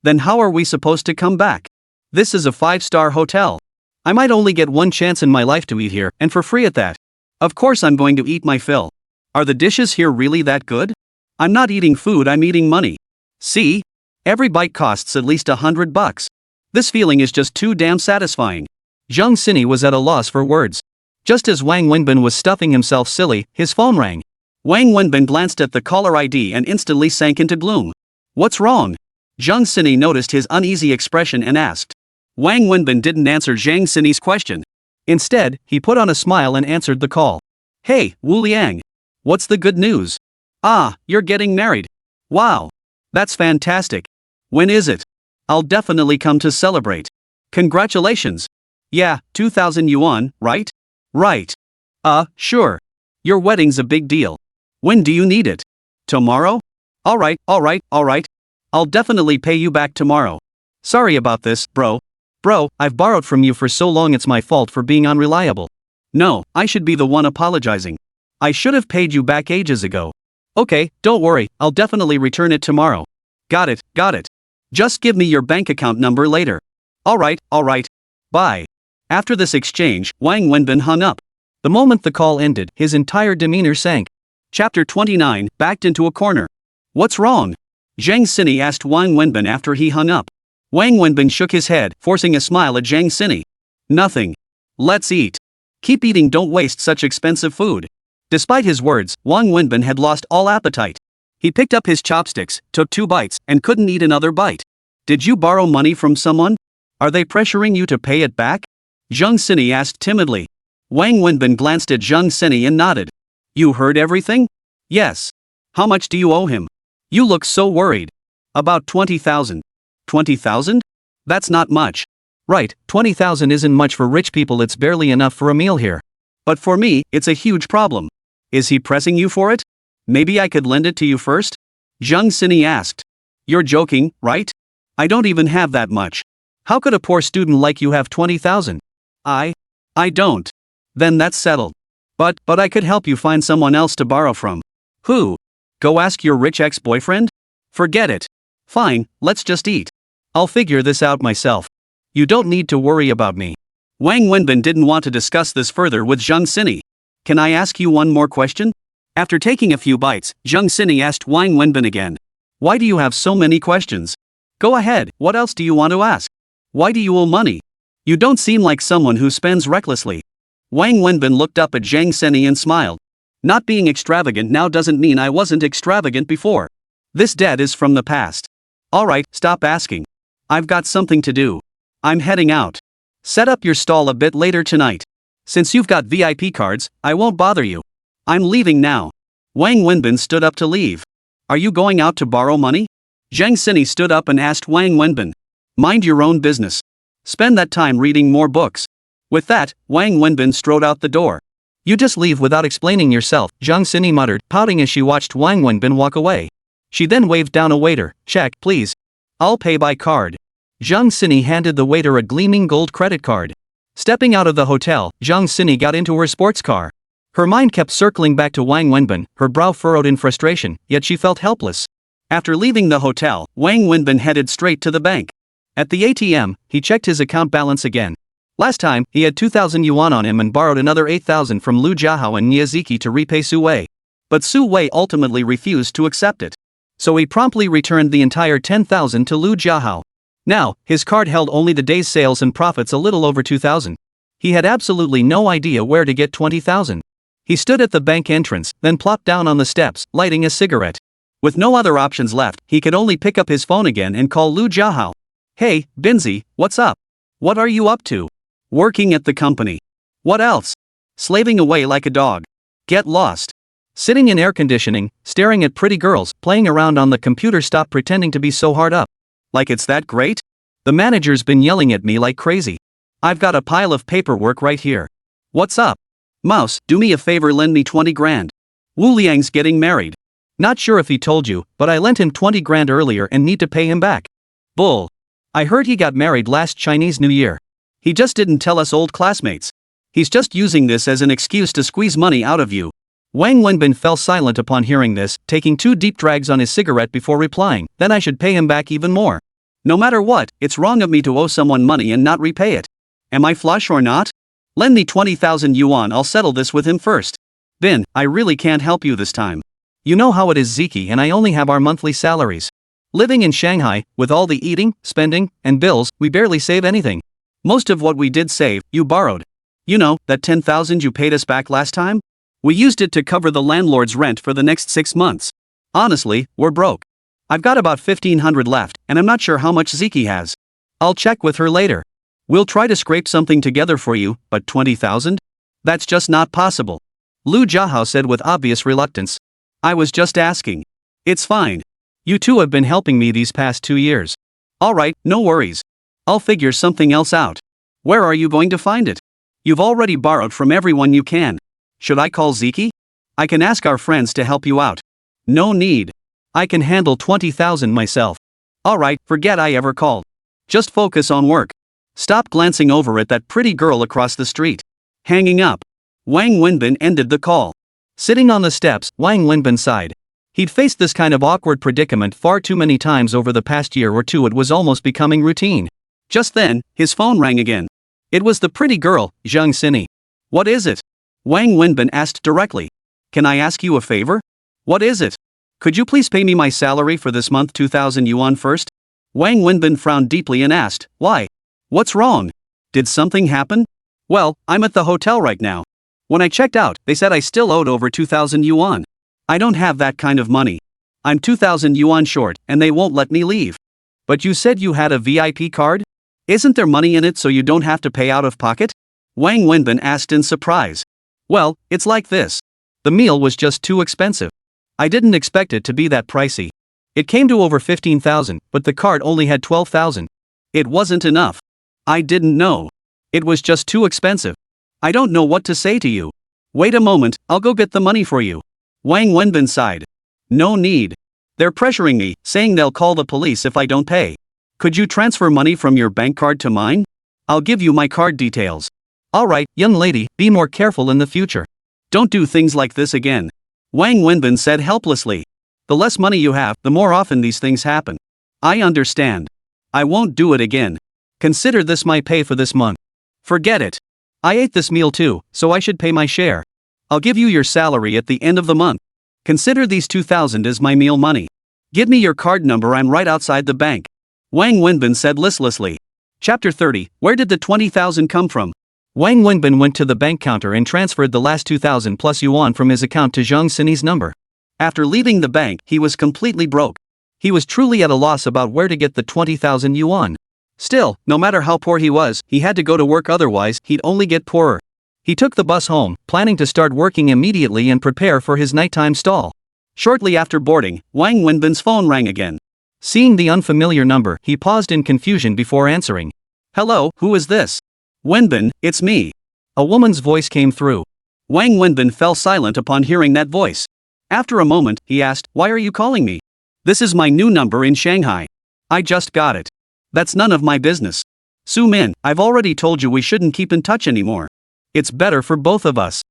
Then how are we supposed to come back? This is a 5-star hotel. I might only get one chance in my life to eat here, and for free at that. Of course I'm going to eat my fill. Are the dishes here really that good? I'm not eating food, I'm eating money. See? Every bite costs at least $100. This feeling is just too damn satisfying. Zhang Sini was at a loss for words. Just as Wang Wenbin was stuffing himself silly, his phone rang. Wang Wenbin glanced at the caller ID and instantly sank into gloom. What's wrong? Zhang Sini noticed his uneasy expression and asked. Wang Wenbin didn't answer Zhang Sini's question. Instead, he put on a smile and answered the call. Hey, Wu Liang. What's the good news? Ah, you're getting married. Wow. That's fantastic. When is it? I'll definitely come to celebrate. Congratulations. Yeah, 2,000 yuan, right? Right. Sure. Your wedding's a big deal. When do you need it? Tomorrow? Alright. I'll definitely pay you back tomorrow. Sorry about this, bro. Bro, I've borrowed from you for so long, it's my fault for being unreliable. No, I should be the one apologizing. I should have paid you back ages ago. Okay, don't worry, I'll definitely return it tomorrow. Got it. Just give me your bank account number later. Alright. Bye. After this exchange, Wang Wenbin hung up. The moment the call ended, his entire demeanor sank. Chapter 29, backed into a corner. What's wrong? Zhang Sini asked Wang Wenbin after he hung up. Wang Wenbin shook his head, forcing a smile at Zhang Sini. Nothing. Let's eat. Keep eating, don't waste such expensive food. Despite his words, Wang Wenbin had lost all appetite. He picked up his chopsticks, took 2 bites, and couldn't eat another bite. Did you borrow money from someone? Are they pressuring you to pay it back? Zhang Sini asked timidly. Wang Wenbin glanced at Zhang Sini and nodded. You heard everything? Yes. How much do you owe him? You look so worried. About 20,000. 20,000? That's not much. Right, 20,000 isn't much for rich people, it's barely enough for a meal here. But for me, it's a huge problem. Is he pressing you for it? Maybe I could lend it to you first? Zhang Sini asked. You're joking, right? I don't even have that much. How could a poor student like you have 20,000? I don't. Then that's settled. But I could help you find someone else to borrow from. Who? Go ask your rich ex-boyfriend? Forget it. Fine, let's just eat. I'll figure this out myself. You don't need to worry about me. Wang Wenbin didn't want to discuss this further with Zhang Sini. Can I ask you one more question? After taking a few bites, Zhang Sini asked Wang Wenbin again. Why do you have so many questions? Go ahead, what else do you want to ask? Why do you owe money? You don't seem like someone who spends recklessly. Wang Wenbin looked up at Zhang Sini and smiled. Not being extravagant now doesn't mean I wasn't extravagant before. This debt is from the past. Alright, stop asking. I've got something to do. I'm heading out. Set up your stall a bit later tonight. Since you've got VIP cards, I won't bother you. I'm leaving now. Wang Wenbin stood up to leave. Are you going out to borrow money? Zhang Sini stood up and asked Wang Wenbin. Mind your own business. Spend that time reading more books. With that, Wang Wenbin strode out the door. You just leave without explaining yourself, Zhang Sini muttered, pouting as she watched Wang Wenbin walk away. She then waved down a waiter. Check, please. I'll pay by card. Zhang Sini handed the waiter a gleaming gold credit card. Stepping out of the hotel, Zhang Sini got into her sports car. Her mind kept circling back to Wang Wenbin, her brow furrowed in frustration, yet she felt helpless. After leaving the hotel, Wang Wenbin headed straight to the bank. At the ATM, he checked his account balance again. Last time, he had 2,000 yuan on him and borrowed another 8,000 from Lu Jiahao and Niaziki to repay Su Wei. But Su Wei ultimately refused to accept it. So he promptly returned the entire 10,000 to Lu Jiahao. Now, his card held only the day's sales and profits a little over 2,000. He had absolutely no idea where to get 20,000. He stood at the bank entrance, then plopped down on the steps, lighting a cigarette. With no other options left, he could only pick up his phone again and call Lu Jiahao. Hey, Binzi, what's up? What are you up to? Working at the company. What else? Slaving away like a dog. Get lost. Sitting in air conditioning, staring at pretty girls, playing around on the computer. Stop pretending to be so hard up. Like it's that great? The manager's been yelling at me like crazy. I've got a pile of paperwork right here. What's up? Mouse, do me a favor, lend me 20 grand. Wu Liang's getting married. Not sure if he told you, but I lent him 20 grand earlier and need to pay him back. Bull. I heard he got married last Chinese New Year. He just didn't tell us old classmates. He's just using this as an excuse to squeeze money out of you. Wang Wenbin fell silent upon hearing this, taking 2 deep drags on his cigarette before replying, then I should pay him back even more. No matter what, it's wrong of me to owe someone money and not repay it. Am I flush or not? Lend me 20,000 yuan, I'll settle this with him first. Bin, I really can't help you this time. You know how it is, Ziki and I only have our monthly salaries. Living in Shanghai, with all the eating, spending, and bills, we barely save anything. Most of what we did save, you borrowed. You know, that 10,000 you paid us back last time? We used it to cover the landlord's rent for the next 6 months. Honestly, we're broke. I've got about 1,500 left, and I'm not sure how much Ziki has. I'll check with her later. We'll try to scrape something together for you, but 20,000? That's just not possible. Lu Jiahao said with obvious reluctance. I was just asking. It's fine. You two have been helping me these past 2 years. Alright, no worries. I'll figure something else out. Where are you going to find it? You've already borrowed from everyone you can. Should I call Ziki? I can ask our friends to help you out. No need. I can handle 20,000 myself. Alright, forget I ever called. Just focus on work. Stop glancing over at that pretty girl across the street. Hanging up. Wang Wenbin ended the call. Sitting on the steps, Wang Wenbin sighed. He'd faced this kind of awkward predicament far too many times over the past year or two, it was almost becoming routine. Just then, his phone rang again. It was the pretty girl, Zhang Xini. What is it? Wang Wenbin asked directly. Can I ask you a favor? What is it? Could you please pay me my salary for this month, 2,000 yuan first? Wang Wenbin frowned deeply and asked, why? What's wrong? Did something happen? Well, I'm at the hotel right now. When I checked out, they said I still owed over 2,000 yuan. I don't have that kind of money. I'm 2,000 yuan short, and they won't let me leave. But you said you had a VIP card? Isn't there money in it so you don't have to pay out of pocket? Wang Wenbin asked in surprise. Well, it's like this. The meal was just too expensive. I didn't expect it to be that pricey. It came to over 15,000, but the card only had 12,000. It wasn't enough. I didn't know. It was just too expensive. I don't know what to say to you. Wait a moment, I'll go get the money for you. Wang Wenbin sighed. No need. They're pressuring me, saying they'll call the police if I don't pay. Could you transfer money from your bank card to mine? I'll give you my card details. Alright, young lady, be more careful in the future. Don't do things like this again. Wang Wenbin said helplessly. The less money you have, the more often these things happen. I understand. I won't do it again. Consider this my pay for this month. Forget it. I ate this meal too, so I should pay my share. I'll give you your salary at the end of the month. Consider these 2,000 as my meal money. Give me your card number, I'm right outside the bank. Wang Wenbin said listlessly. Chapter 30, where did the 20,000 come from? Wang Wenbin went to the bank counter and transferred the last 2,000 plus yuan from his account to Zhang Xini's number. After leaving the bank, he was completely broke. He was truly at a loss about where to get the 20,000 yuan. Still, no matter how poor he was, he had to go to work, otherwise he'd only get poorer. He took the bus home, planning to start working immediately and prepare for his nighttime stall. Shortly after boarding, Wang Wenbin's phone rang again. Seeing the unfamiliar number, he paused in confusion before answering. Hello, who is this? Wenbin, it's me. A woman's voice came through. Wang Wenbin fell silent upon hearing that voice. After a moment, he asked, why are you calling me? This is my new number in Shanghai. I just got it. That's none of my business. Su Min, I've already told you we shouldn't keep in touch anymore. It's better for both of us.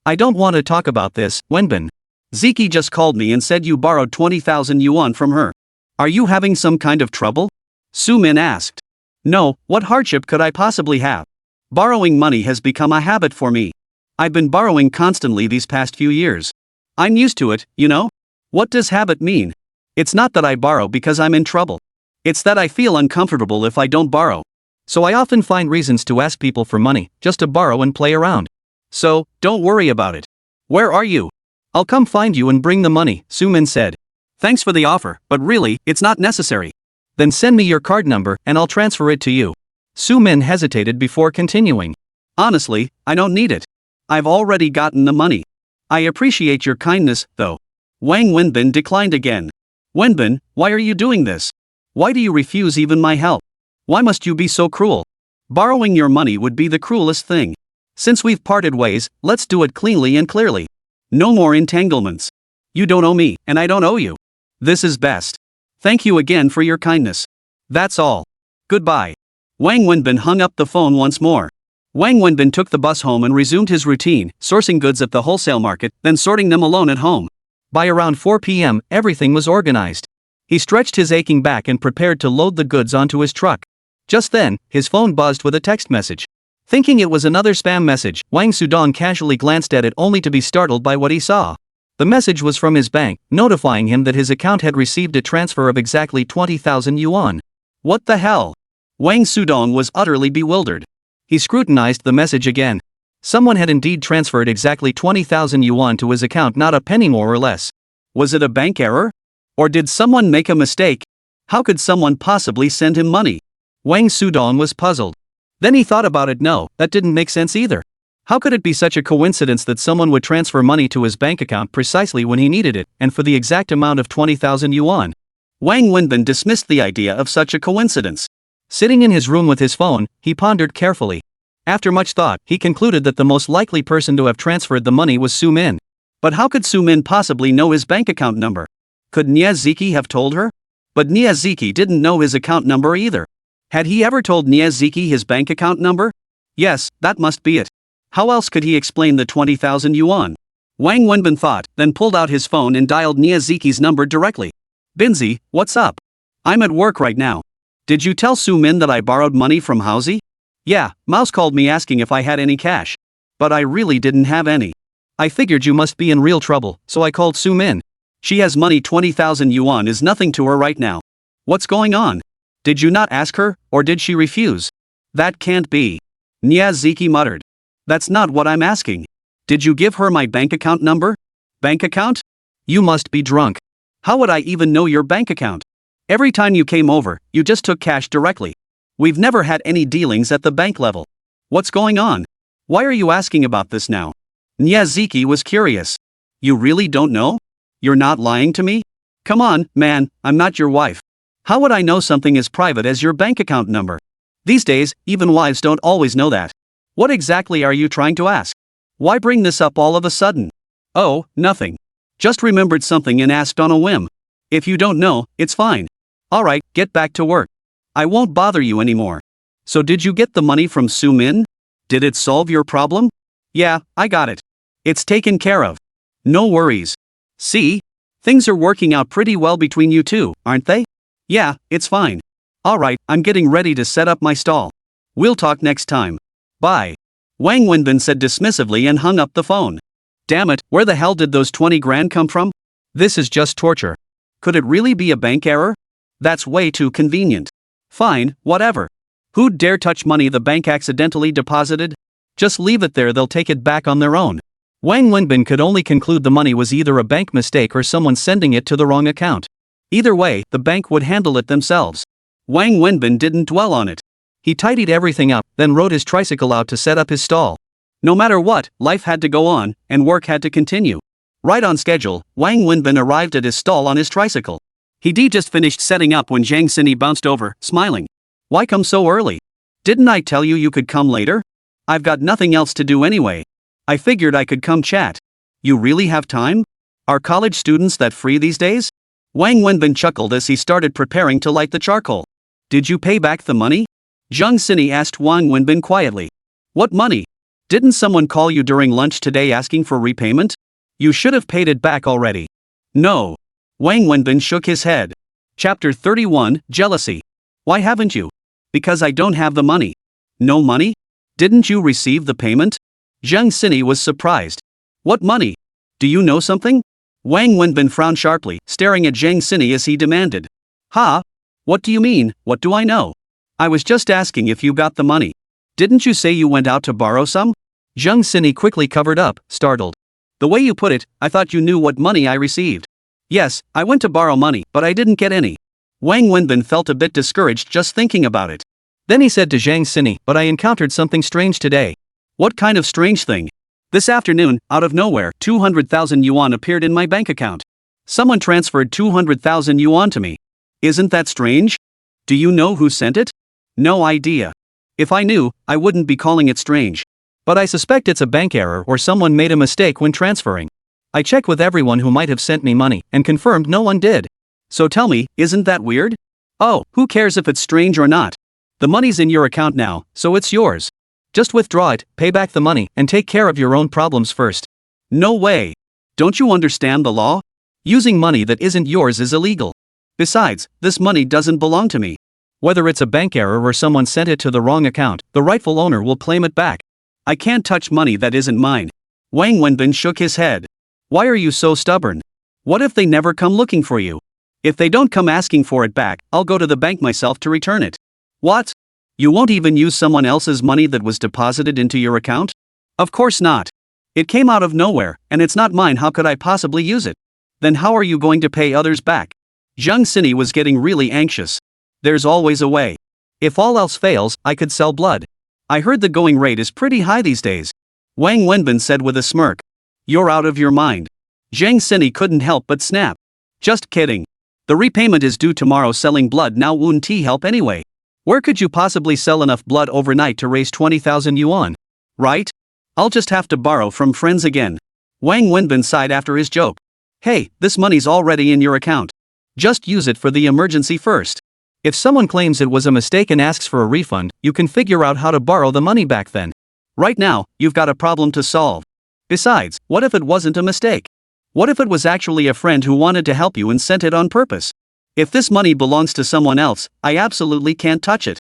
I don't want to talk about this, Wenbin. Ziki just called me and said you borrowed 20,000 yuan from her. Are you having some kind of trouble? Su Min asked. No, what hardship could I possibly have? Borrowing money has become a habit for me. I've been borrowing constantly these past few years. I'm used to it, you know? What does habit mean? It's not that I borrow because I'm in trouble. It's that I feel uncomfortable if I don't borrow. So I often find reasons to ask people for money, just to borrow and play around. So, don't worry about it. Where are you? I'll come find you and bring the money, Soo-min said. Thanks for the offer, but really, it's not necessary. Then send me your card number and I'll transfer it to you. Soo-min hesitated before continuing. Honestly, I don't need it. I've already gotten the money. I appreciate your kindness, though. Wang Wenbin declined again. Wenbin, why are you doing this? Why do you refuse even my help? Why must you be so cruel? Borrowing your money would be the cruelest thing. Since we've parted ways, let's do it cleanly and clearly. No more entanglements. You don't owe me, and I don't owe you. This is best. Thank you again for your kindness. That's all. Goodbye. Wang Wenbin hung up the phone once more. Wang Wenbin took the bus home and resumed his routine, sourcing goods at the wholesale market, then sorting them alone at home. By around 4 p.m., everything was organized. He stretched his aching back and prepared to load the goods onto his truck. Just then, his phone buzzed with a text message. Thinking it was another spam message, Wang Sudong casually glanced at it only to be startled by what he saw. The message was from his bank, notifying him that his account had received a transfer of exactly 20,000 yuan. What the hell? Wang Sudong was utterly bewildered. He scrutinized the message again. Someone had indeed transferred exactly 20,000 yuan to his account, not a penny more or less. Was it a bank error? Or did someone make a mistake? How could someone possibly send him money? Wang Sudong was puzzled. Then he thought about it. No, that didn't make sense either. How could it be such a coincidence that someone would transfer money to his bank account precisely when he needed it, and for the exact amount of 20,000 yuan? Wang Wenbin dismissed the idea of such a coincidence. Sitting in his room with his phone, he pondered carefully. After much thought, he concluded that the most likely person to have transferred the money was Soo-min. But how could Soo-min possibly know his bank account number? Could Niaziki have told her? But Niaziki didn't know his account number either. Had he ever told Niaziki his bank account number? Yes, that must be it. How else could he explain the 20,000 yuan? Wang Wenbin thought, then pulled out his phone and dialed Niaziki's number directly. Binzi, what's up? I'm at work right now. Did you tell Soo-min that I borrowed money from Hausi? Yeah, Mouse called me asking if I had any cash. But I really didn't have any. I figured you must be in real trouble, so I called Soo-min. She has money. 20,000 yuan is nothing to her right now. What's going on? Did you not ask her, or did she refuse? That can't be. Niaziki muttered. That's not what I'm asking. Did you give her my bank account number? Bank account? You must be drunk. How would I even know your bank account? Every time you came over, you just took cash directly. We've never had any dealings at the bank level. What's going on? Why are you asking about this now? Niaziki was curious. You really don't know? You're not lying to me? Come on, man, I'm not your wife. How would I know something as private as your bank account number? These days, even wives don't always know that. What exactly are you trying to ask? Why bring this up all of a sudden? Oh, nothing. Just remembered something and asked on a whim. If you don't know, it's fine. Alright, get back to work. I won't bother you anymore. So did you get the money from Soo-min? Did it solve your problem? Yeah, I got it. It's taken care of. No worries. See? Things are working out pretty well between you two, aren't they? Yeah, it's fine. Alright, I'm getting ready to set up my stall. We'll talk next time. Bye. Wang Wenbin said dismissively and hung up the phone. Damn it, where the hell did those 20 grand come from? This is just torture. Could it really be a bank error? That's way too convenient. Fine, whatever. Who'd dare touch money the bank accidentally deposited? Just leave it there, they'll take it back on their own. Wang Wenbin could only conclude the money was either a bank mistake or someone sending it to the wrong account. Either way, the bank would handle it themselves. Wang Wenbin didn't dwell on it. He tidied everything up, then rode his tricycle out to set up his stall. No matter what, life had to go on, and work had to continue. Right on schedule, Wang Wenbin arrived at his stall on his tricycle. He'd just finished setting up when Zhang Xini bounced over, smiling. Why come so early? Didn't I tell you could come later? I've got nothing else to do anyway. I figured I could come chat. You really have time? Are college students that free these days? Wang Wenbin chuckled as he started preparing to light the charcoal. Did you pay back the money? Zhang Xini asked Wang Wenbin quietly. What money? Didn't someone call you during lunch today asking for repayment? You should have paid it back already. No. Wang Wenbin shook his head. Chapter 31, Jealousy. Why haven't you? Because I don't have the money. No money? Didn't you receive the payment? Zhang Xini was surprised. What money? Do you know something? Wang Wenbin frowned sharply, staring at Zhang Sini as he demanded. Ha? What do you mean, what do I know? I was just asking if you got the money. Didn't you say you went out to borrow some? Zhang Sini quickly covered up, startled. The way you put it, I thought you knew what money I received. Yes, I went to borrow money, but I didn't get any. Wang Wenbin felt a bit discouraged just thinking about it. Then he said to Zhang Sini, but I encountered something strange today. What kind of strange thing? This afternoon, out of nowhere, 200,000 yuan appeared in my bank account. Someone transferred 200,000 yuan to me. Isn't that strange? Do you know who sent it? No idea. If I knew, I wouldn't be calling it strange. But I suspect it's a bank error or someone made a mistake when transferring. I checked with everyone who might have sent me money and confirmed no one did. So tell me, isn't that weird? Oh, who cares if it's strange or not? The money's in your account now, so it's yours. Just withdraw it, pay back the money, and take care of your own problems first. No way. Don't you understand the law? Using money that isn't yours is illegal. Besides, this money doesn't belong to me. Whether it's a bank error or someone sent it to the wrong account, the rightful owner will claim it back. I can't touch money that isn't mine. Wang Wenbin shook his head. Why are you so stubborn? What if they never come looking for you? If they don't come asking for it back, I'll go to the bank myself to return it. What? You won't even use someone else's money that was deposited into your account? Of course not. It came out of nowhere, and it's not mine. How could I possibly use it? Then how are you going to pay others back? Zhang Sini was getting really anxious. There's always a way. If all else fails, I could sell blood. I heard the going rate is pretty high these days. Wang Wenbin said with a smirk. You're out of your mind. Zhang Sini couldn't help but snap. Just kidding. The repayment is due tomorrow. Selling blood now won't help anyway. Where could you possibly sell enough blood overnight to raise 20,000 yuan? Right? I'll just have to borrow from friends again. Wang Wenbin sighed after his joke. Hey, this money's already in your account. Just use it for the emergency first. If someone claims it was a mistake and asks for a refund, you can figure out how to borrow the money back then. Right now, you've got a problem to solve. Besides, what if it wasn't a mistake? What if it was actually a friend who wanted to help you and sent it on purpose? If this money belongs to someone else, I absolutely can't touch it.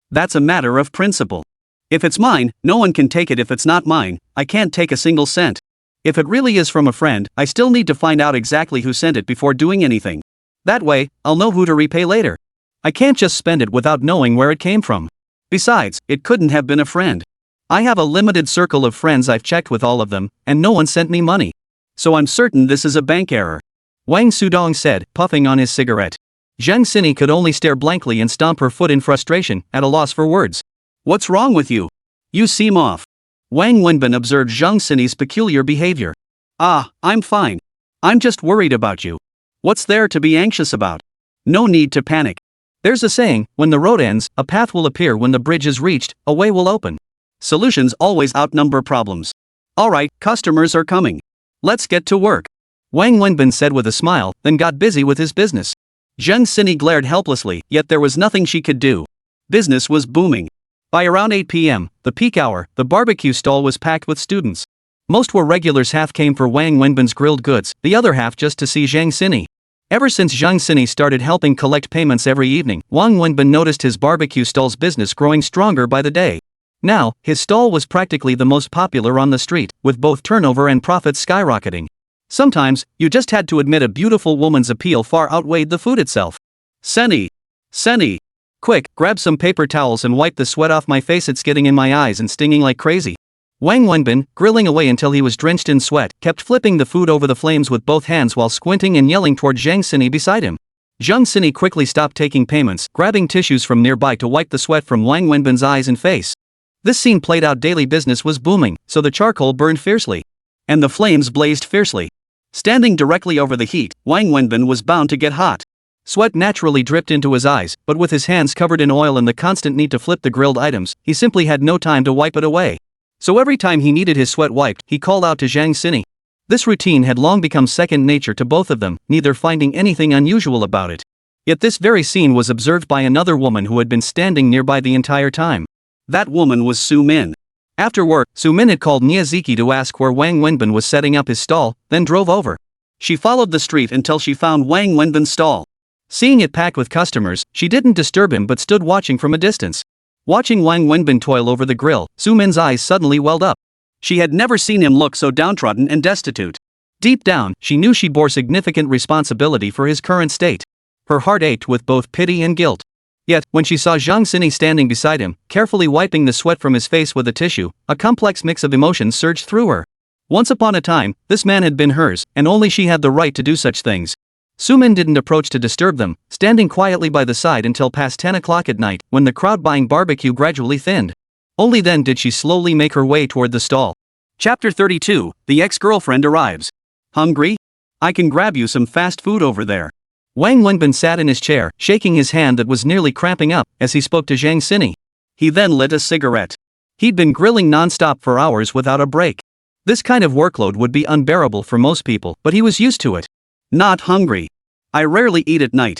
That's a matter of principle. If it's mine, no one can take it. If it's not mine, I can't take a single cent. If it really is from a friend, I still need to find out exactly who sent it before doing anything. That way, I'll know who to repay later. I can't just spend it without knowing where it came from. Besides, it couldn't have been a friend. I have a limited circle of friends. I've checked with all of them, and no one sent me money. So I'm certain this is a bank error. Wang Sudong said, puffing on his cigarette. Zhang Sini could only stare blankly and stomp her foot in frustration, at a loss for words. What's wrong with you? You seem off. Wang Wenbin observed Zhang Sini's peculiar behavior. Ah, I'm fine. I'm just worried about you. What's there to be anxious about? No need to panic. There's a saying, when the road ends, a path will appear. When the bridge is reached, a way will open. Solutions always outnumber problems. Alright, customers are coming. Let's get to work. Wang Wenbin said with a smile, then got busy with his business. Zhang Sini glared helplessly, yet there was nothing she could do. Business was booming. By around 8 p.m., the peak hour, the barbecue stall was packed with students. Most were regulars. Half came for Wang Wenbin's grilled goods, the other half just to see Zhang Sini. Ever since Zhang Sini started helping collect payments every evening, Wang Wenbin noticed his barbecue stall's business growing stronger by the day. Now, his stall was practically the most popular on the street, with both turnover and profits skyrocketing. Sometimes, you just had to admit a beautiful woman's appeal far outweighed the food itself. Seni! Quick, grab some paper towels and wipe the sweat off my face. It's getting in my eyes and stinging like crazy. Wang Wenbin, grilling away until he was drenched in sweat, kept flipping the food over the flames with both hands while squinting and yelling toward Zhang Sini beside him. Zhang Sini quickly stopped taking payments, grabbing tissues from nearby to wipe the sweat from Wang Wenbin's eyes and face. This scene played out. Daily business was booming, so the charcoal burned fiercely. And the flames blazed fiercely. Standing directly over the heat, Wang Wenbin was bound to get hot. Sweat naturally dripped into his eyes, but with his hands covered in oil and the constant need to flip the grilled items, he simply had no time to wipe it away. So every time he needed his sweat wiped, he called out to Zhang Sini. This routine had long become second nature to both of them, neither finding anything unusual about it. Yet this very scene was observed by another woman who had been standing nearby the entire time. That woman was Su Min. After work, Su Min had called Niazuki to ask where Wang Wenbin was setting up his stall, then drove over. She followed the street until she found Wang Wenbin's stall. Seeing it packed with customers, she didn't disturb him but stood watching from a distance. Watching Wang Wenbin toil over the grill, Su Min's eyes suddenly welled up. She had never seen him look so downtrodden and destitute. Deep down, she knew she bore significant responsibility for his current state. Her heart ached with both pity and guilt. Yet, when she saw Zhang Sini standing beside him, carefully wiping the sweat from his face with a tissue, a complex mix of emotions surged through her. Once upon a time, this man had been hers, and only she had the right to do such things. Sumin didn't approach to disturb them, standing quietly by the side until past 10 o'clock at night, when the crowd buying barbecue gradually thinned. Only then did she slowly make her way toward the stall. Chapter 32, The Ex-Girlfriend Arrives. Hungry? I can grab you some fast food over there. Wang Wenbin sat in his chair, shaking his hand that was nearly cramping up, as he spoke to Zhang Sini. He then lit a cigarette. He'd been grilling non-stop for hours without a break. This kind of workload would be unbearable for most people, but he was used to it. Not hungry. I rarely eat at night.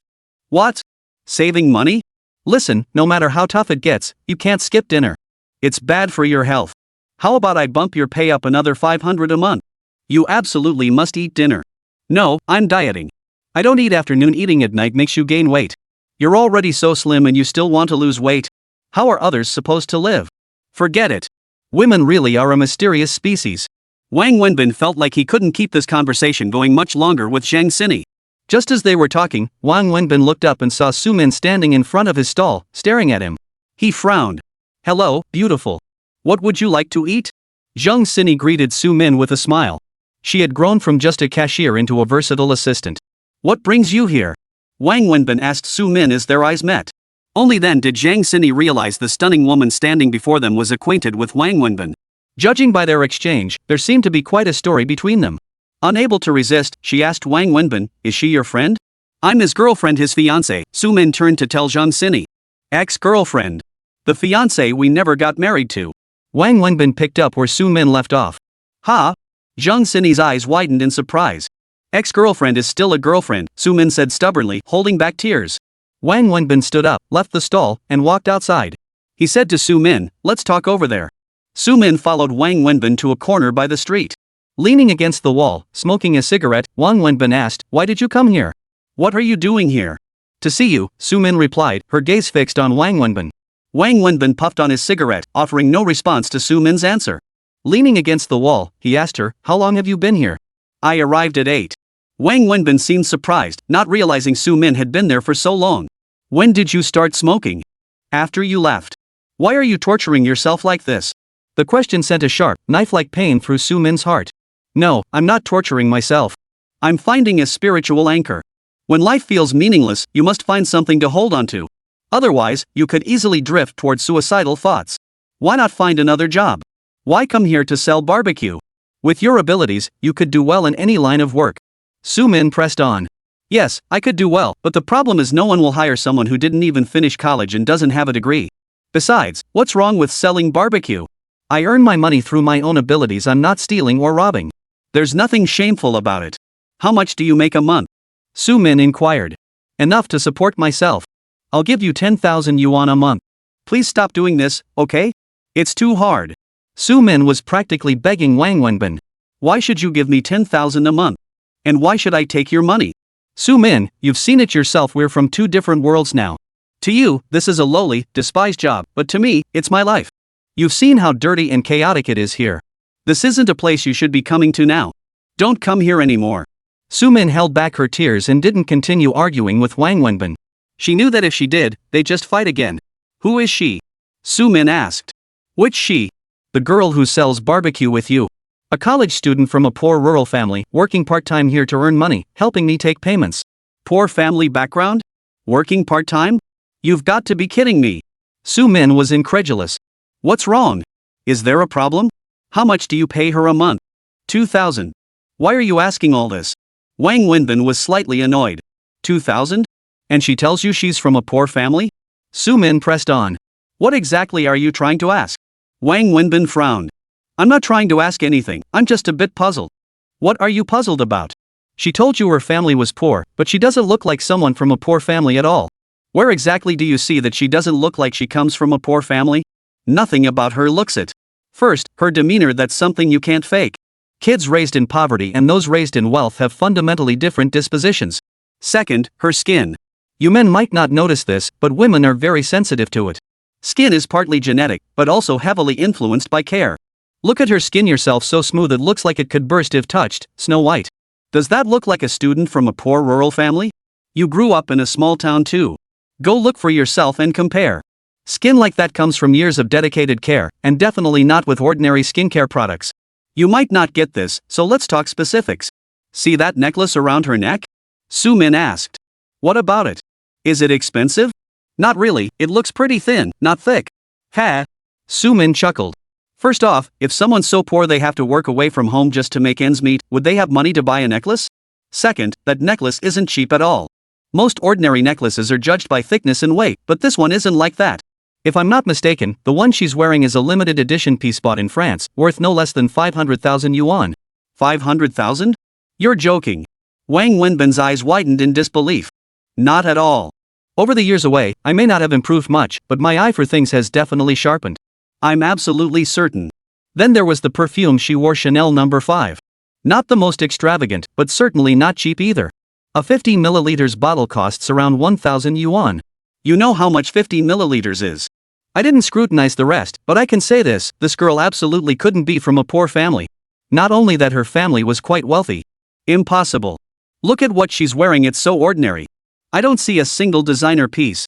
What? Saving money? Listen, no matter how tough it gets, you can't skip dinner. It's bad for your health. How about I bump your pay up another 500 a month? You absolutely must eat dinner. No, I'm dieting. I don't eat afternoon. Eating at night makes you gain weight. You're already so slim and you still want to lose weight. How are others supposed to live? Forget it. Women really are a mysterious species. Wang Wenbin felt like he couldn't keep this conversation going much longer with Zhang Sini. Just as they were talking, Wang Wenbin looked up and saw Sumin standing in front of his stall, staring at him. He frowned. Hello, beautiful. What would you like to eat? Zhang Sini greeted Sumin with a smile. She had grown from just a cashier into a versatile assistant. What brings you here? Wang Wenbin asked Sumin as their eyes met. Only then did Zhang Sini realize the stunning woman standing before them was acquainted with Wang Wenbin. Judging by their exchange, there seemed to be quite a story between them. Unable to resist, she asked Wang Wenbin, is she your friend? I'm his girlfriend, his fiancé, Sumin turned to tell Zhang Sini. Ex-girlfriend. The fiancé we never got married to. Wang Wenbin picked up where Sumin left off. Ha! Zhang Sini's eyes widened in surprise. Ex-girlfriend is still a girlfriend, Sumin said stubbornly, holding back tears. Wang Wenbin stood up, left the stall, and walked outside. He said to Sumin, let's talk over there. Sumin followed Wang Wenbin to a corner by the street. Leaning against the wall, smoking a cigarette, Wang Wenbin asked, why did you come here? What are you doing here? To see you, Sumin replied, her gaze fixed on Wang Wenbin. Wang Wenbin puffed on his cigarette, offering no response to Sumin's answer. Leaning against the wall, he asked her, how long have you been here? I arrived at 8. Wang Wenbin seemed surprised, not realizing Sumin had been there for so long. When did you start smoking? After you left. Why are you torturing yourself like this? The question sent a sharp, knife-like pain through Sumin's heart. No, I'm not torturing myself. I'm finding a spiritual anchor. When life feels meaningless, you must find something to hold on to. Otherwise, you could easily drift toward suicidal thoughts. Why not find another job? Why come here to sell barbecue? With your abilities, you could do well in any line of work. Sumin pressed on. Yes, I could do well, but the problem is no one will hire someone who didn't even finish college and doesn't have a degree. Besides, what's wrong with selling barbecue? I earn my money through my own abilities. I'm not stealing or robbing. There's nothing shameful about it. How much do you make a month? Sumin inquired. Enough to support myself. I'll give you 10,000 yuan a month. Please stop doing this, okay? It's too hard. Sumin was practically begging Wang Wenbin. Why should you give me 10,000 a month? And why should I take your money? Sumin, you've seen it yourself, we're from two different worlds now. To you, this is a lowly, despised job, but to me, it's my life. You've seen how dirty and chaotic it is here. This isn't a place you should be coming to now. Don't come here anymore. Sumin held back her tears and didn't continue arguing with Wang Wenbin. She knew that if she did, they'd just fight again. Who is she? Sumin asked. Which she? The girl who sells barbecue with you. A college student from a poor rural family, working part-time here to earn money, helping me take payments. Poor family background? Working part-time? You've got to be kidding me. Sumin was incredulous. What's wrong? Is there a problem? How much do you pay her a month? 2,000. Why are you asking all this? Wang Wenbin was slightly annoyed. 2,000? And she tells you she's from a poor family? Sumin pressed on. What exactly are you trying to ask? Wang Wenbin frowned. I'm not trying to ask anything, I'm just a bit puzzled. What are you puzzled about? She told you her family was poor, but she doesn't look like someone from a poor family at all. Where exactly do you see that she doesn't look like she comes from a poor family? Nothing about her looks it. First, her demeanor, that's something you can't fake. Kids raised in poverty and those raised in wealth have fundamentally different dispositions. Second, her skin. You men might not notice this, but women are very sensitive to it. Skin is partly genetic, but also heavily influenced by care. Look at her skin yourself, so smooth it looks like it could burst if touched, Snow White. Does that look like a student from a poor rural family? You grew up in a small town too. Go look for yourself and compare. Skin like that comes from years of dedicated care, and definitely not with ordinary skincare products. You might not get this, so let's talk specifics. See that necklace around her neck? Sumin asked. What about it? Is it expensive? Not really, it looks pretty thin, not thick. Ha! Sumin chuckled. First off, if someone's so poor they have to work away from home just to make ends meet, would they have money to buy a necklace? Second, that necklace isn't cheap at all. Most ordinary necklaces are judged by thickness and weight, but this one isn't like that. If I'm not mistaken, the one she's wearing is a limited edition piece bought in France, worth no less than 500,000 yuan. 500,000? You're joking. Wang Wenbin's eyes widened in disbelief. Not at all. Over the years away, I may not have improved much, but my eye for things has definitely sharpened. I'm absolutely certain. Then there was the perfume she wore, Chanel No. 5. Not the most extravagant, but certainly not cheap either. A 50 milliliters bottle costs around 1,000 yuan. You know how much 50 milliliters is. I didn't scrutinize the rest, but I can say this girl absolutely couldn't be from a poor family. Not only that, her family was quite wealthy. Impossible. Look at what she's wearing, it's so ordinary. I don't see a single designer piece.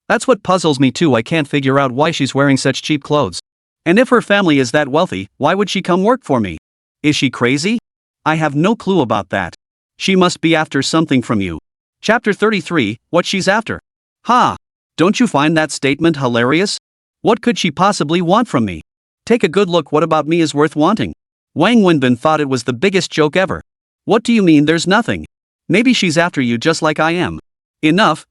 That's what puzzles me too. I can't figure out why she's wearing such cheap clothes. And if her family is that wealthy, why would she come work for me? Is she crazy? I have no clue about that. She must be after something from you. Chapter 33, What She's After. Ha! Don't you find that statement hilarious? What could she possibly want from me? Take a good look, what about me is worth wanting? Wang Wenbin thought it was the biggest joke ever. What do you mean there's nothing? Maybe she's after you just like I am. Enough.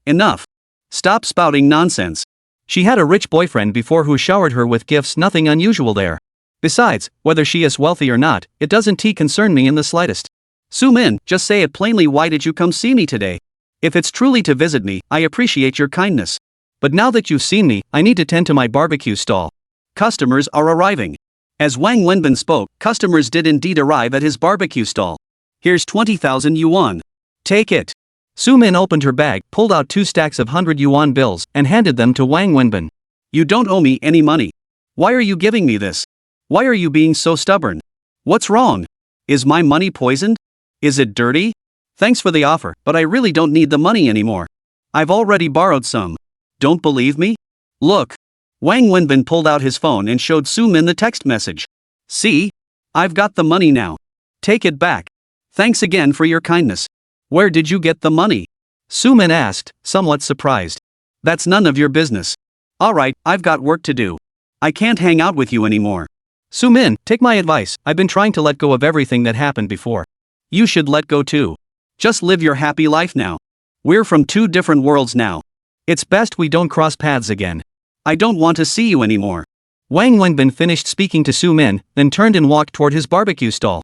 Stop spouting nonsense. She had a rich boyfriend before who showered her with gifts, nothing unusual there. Besides, whether she is wealthy or not, it doesn't concern me in the slightest. Sumin, just say it plainly, why did you come see me today? If it's truly to visit me, I appreciate your kindness. But now that you've seen me, I need to tend to my barbecue stall. Customers are arriving. As Wang Wenbin spoke, customers did indeed arrive at his barbecue stall. Here's 20,000 yuan. Take it. Sumin opened her bag, pulled out 2 stacks of 100 yuan bills, and handed them to Wang Wenbin. You don't owe me any money. Why are you giving me this? Why are you being so stubborn? What's wrong? Is my money poisoned? Is it dirty? Thanks for the offer, but I really don't need the money anymore. I've already borrowed some. Don't believe me? Look. Wang Wenbin pulled out his phone and showed Sumin the text message. See? I've got the money now. Take it back. Thanks again for your kindness. Where did you get the money? Sumin asked, somewhat surprised. That's none of your business. Alright, I've got work to do. I can't hang out with you anymore. Sumin, take my advice, I've been trying to let go of everything that happened before. You should let go too. Just live your happy life now. We're from 2 different worlds now. It's best we don't cross paths again. I don't want to see you anymore. Wang Wenbin finished speaking to Sumin, then turned and walked toward his barbecue stall.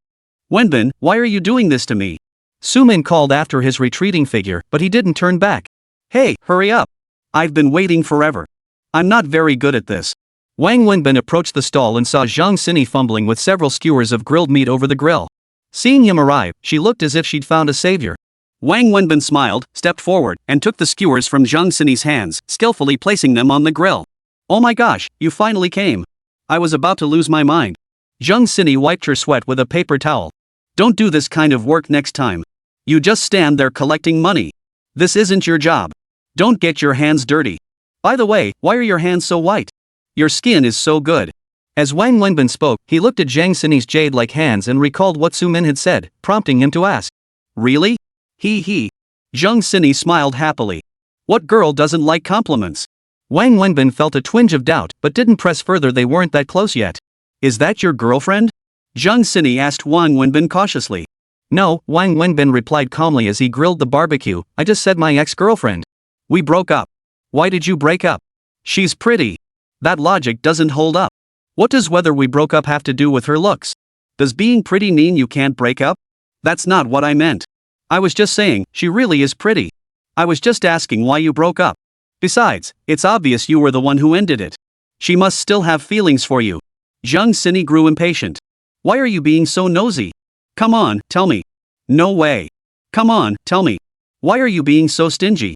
Wenbin, why are you doing this to me? Sumin called after his retreating figure, but he didn't turn back. Hey, hurry up. I've been waiting forever. I'm not very good at this. Wang Wenbin approached the stall and saw Zhang Xini fumbling with several skewers of grilled meat over the grill. Seeing him arrive, she looked as if she'd found a savior. Wang Wenbin smiled, stepped forward, and took the skewers from Zhang Xini's hands, skillfully placing them on the grill. Oh my gosh, you finally came. I was about to lose my mind. Zhang Xini wiped her sweat with a paper towel. Don't do this kind of work next time. You just stand there collecting money. This isn't your job. Don't get your hands dirty. By the way, why are your hands so white? Your skin is so good. As Wang Wenbin spoke, he looked at Zhang Xini's jade-like hands and recalled what Sumin had said, prompting him to ask. Really? He. Zhang Xini smiled happily. What girl doesn't like compliments? Wang Wenbin felt a twinge of doubt, but didn't press further, they weren't that close yet. Is that your girlfriend? Zhang Xini asked Wang Wenbin cautiously. No, Wang Wenbin replied calmly as he grilled the barbecue, I just said my ex-girlfriend. We broke up. Why did you break up? She's pretty. That logic doesn't hold up. What does whether we broke up have to do with her looks? Does being pretty mean you can't break up? That's not what I meant. I was just saying, she really is pretty. I was just asking why you broke up. Besides, it's obvious you were the one who ended it. She must still have feelings for you. Zhang Xini grew impatient. Why are you being so nosy? Come on, tell me. No way. Come on, tell me. Why are you being so stingy?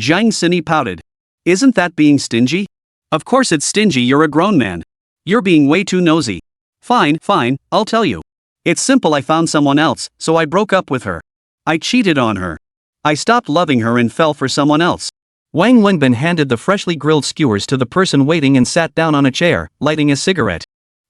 Zhang Xini pouted. Isn't that being stingy? Of course it's stingy, you're a grown man. You're being way too nosy. Fine, I'll tell you. It's simple, I found someone else, so I broke up with her. I cheated on her. I stopped loving her and fell for someone else. Wang Wenbin handed the freshly grilled skewers to the person waiting and sat down on a chair, lighting a cigarette.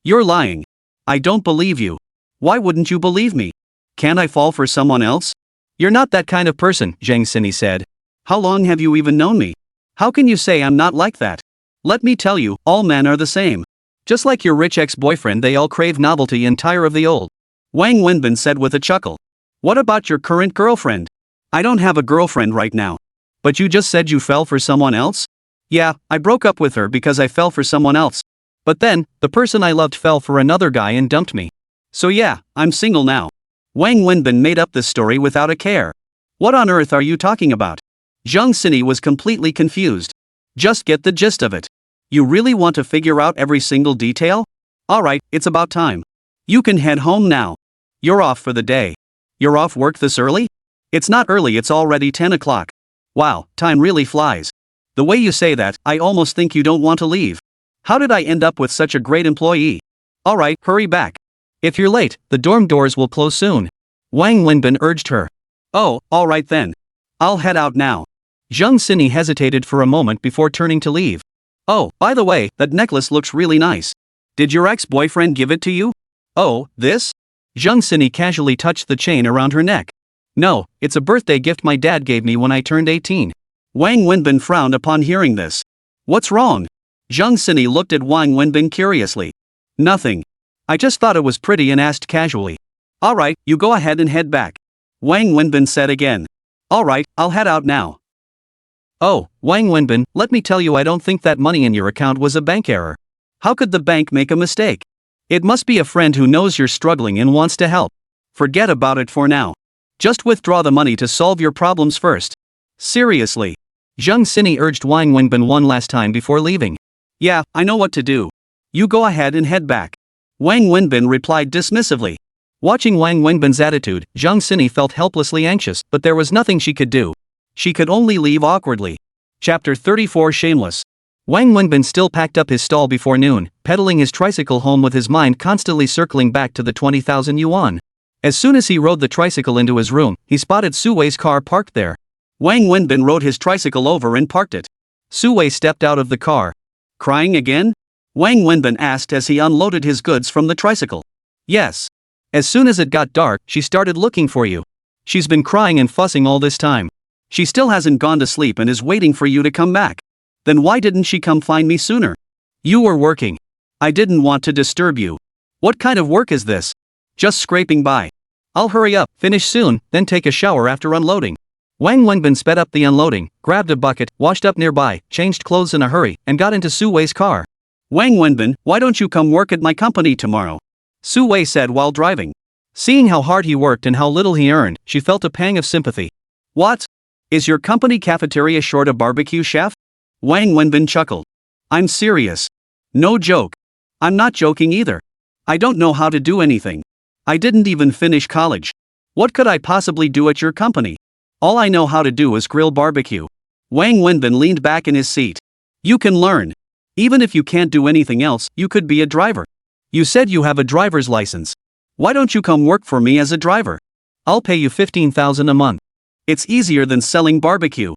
You're lying. I don't believe you. Why wouldn't you believe me? Can't I fall for someone else? You're not that kind of person, Zhang Xini said. How long have you even known me? How can you say I'm not like that? Let me tell you, all men are the same. Just like your rich ex-boyfriend, they all crave novelty and tire of the old. Wang Wenbin said with a chuckle. What about your current girlfriend? I don't have a girlfriend right now. But you just said you fell for someone else? Yeah, I broke up with her because I fell for someone else. But then, the person I loved fell for another guy and dumped me. So yeah, I'm single now. Wang Wenbin made up this story without a care. What on earth are you talking about? Zhang Xini was completely confused. Just get the gist of it. You really want to figure out every single detail? Alright, it's about time. You can head home now. You're off for the day. You're off work this early? It's not early, it's already 10 o'clock. Wow, time really flies. The way you say that, I almost think you don't want to leave. How did I end up with such a great employee? Alright, hurry back. If you're late, the dorm doors will close soon. Wang Wenbin urged her. Oh, alright then. I'll head out now. Zhang Xini hesitated for a moment before turning to leave. Oh, by the way, that necklace looks really nice. Did your ex-boyfriend give it to you? Oh, this? Zhang Xini casually touched the chain around her neck. No, it's a birthday gift my dad gave me when I turned 18. Wang Wenbin frowned upon hearing this. What's wrong? Zhang Xini looked at Wang Wenbin curiously. Nothing. I just thought it was pretty and asked casually. Alright, you go ahead and head back. Wang Wenbin said again. Alright, I'll head out now. Oh, Wang Wenbin, let me tell you, I don't think that money in your account was a bank error. How could the bank make a mistake? It must be a friend who knows you're struggling and wants to help. Forget about it for now. Just withdraw the money to solve your problems first. Seriously. Zhang Xini urged Wang Wenbin one last time before leaving. Yeah, I know what to do. You go ahead and head back. Wang Wenbin replied dismissively. Watching Wang Wenbin's attitude, Zhang Xini felt helplessly anxious, but there was nothing she could do. She could only leave awkwardly. Chapter 34 Shameless. Wang Wenbin still packed up his stall before noon, pedaling his tricycle home with his mind constantly circling back to the 20,000 yuan. As soon as he rode the tricycle into his room, he spotted Su Wei's car parked there. Wang Wenbin rode his tricycle over and parked it. Su Wei stepped out of the car. Crying again? Wang Wenbin asked as he unloaded his goods from the tricycle. Yes. As soon as it got dark, she started looking for you. She's been crying and fussing all this time. She still hasn't gone to sleep and is waiting for you to come back. Then why didn't she come find me sooner? You were working. I didn't want to disturb you. What kind of work is this? Just scraping by. I'll hurry up, finish soon, then take a shower after unloading. Wang Wenbin sped up the unloading, grabbed a bucket, washed up nearby, changed clothes in a hurry, and got into Su Wei's car. Wang Wenbin, why don't you come work at my company tomorrow? Su Wei said while driving. Seeing how hard he worked and how little he earned, she felt a pang of sympathy. What? Is your company cafeteria short a barbecue chef? Wang Wenbin chuckled. I'm serious. No joke. I'm not joking either. I don't know how to do anything. I didn't even finish college. What could I possibly do at your company? All I know how to do is grill barbecue. Wang Wenbin leaned back in his seat. You can learn. Even if you can't do anything else, you could be a driver. You said you have a driver's license. Why don't you come work for me as a driver? I'll pay you 15,000 a month. It's easier than selling barbecue.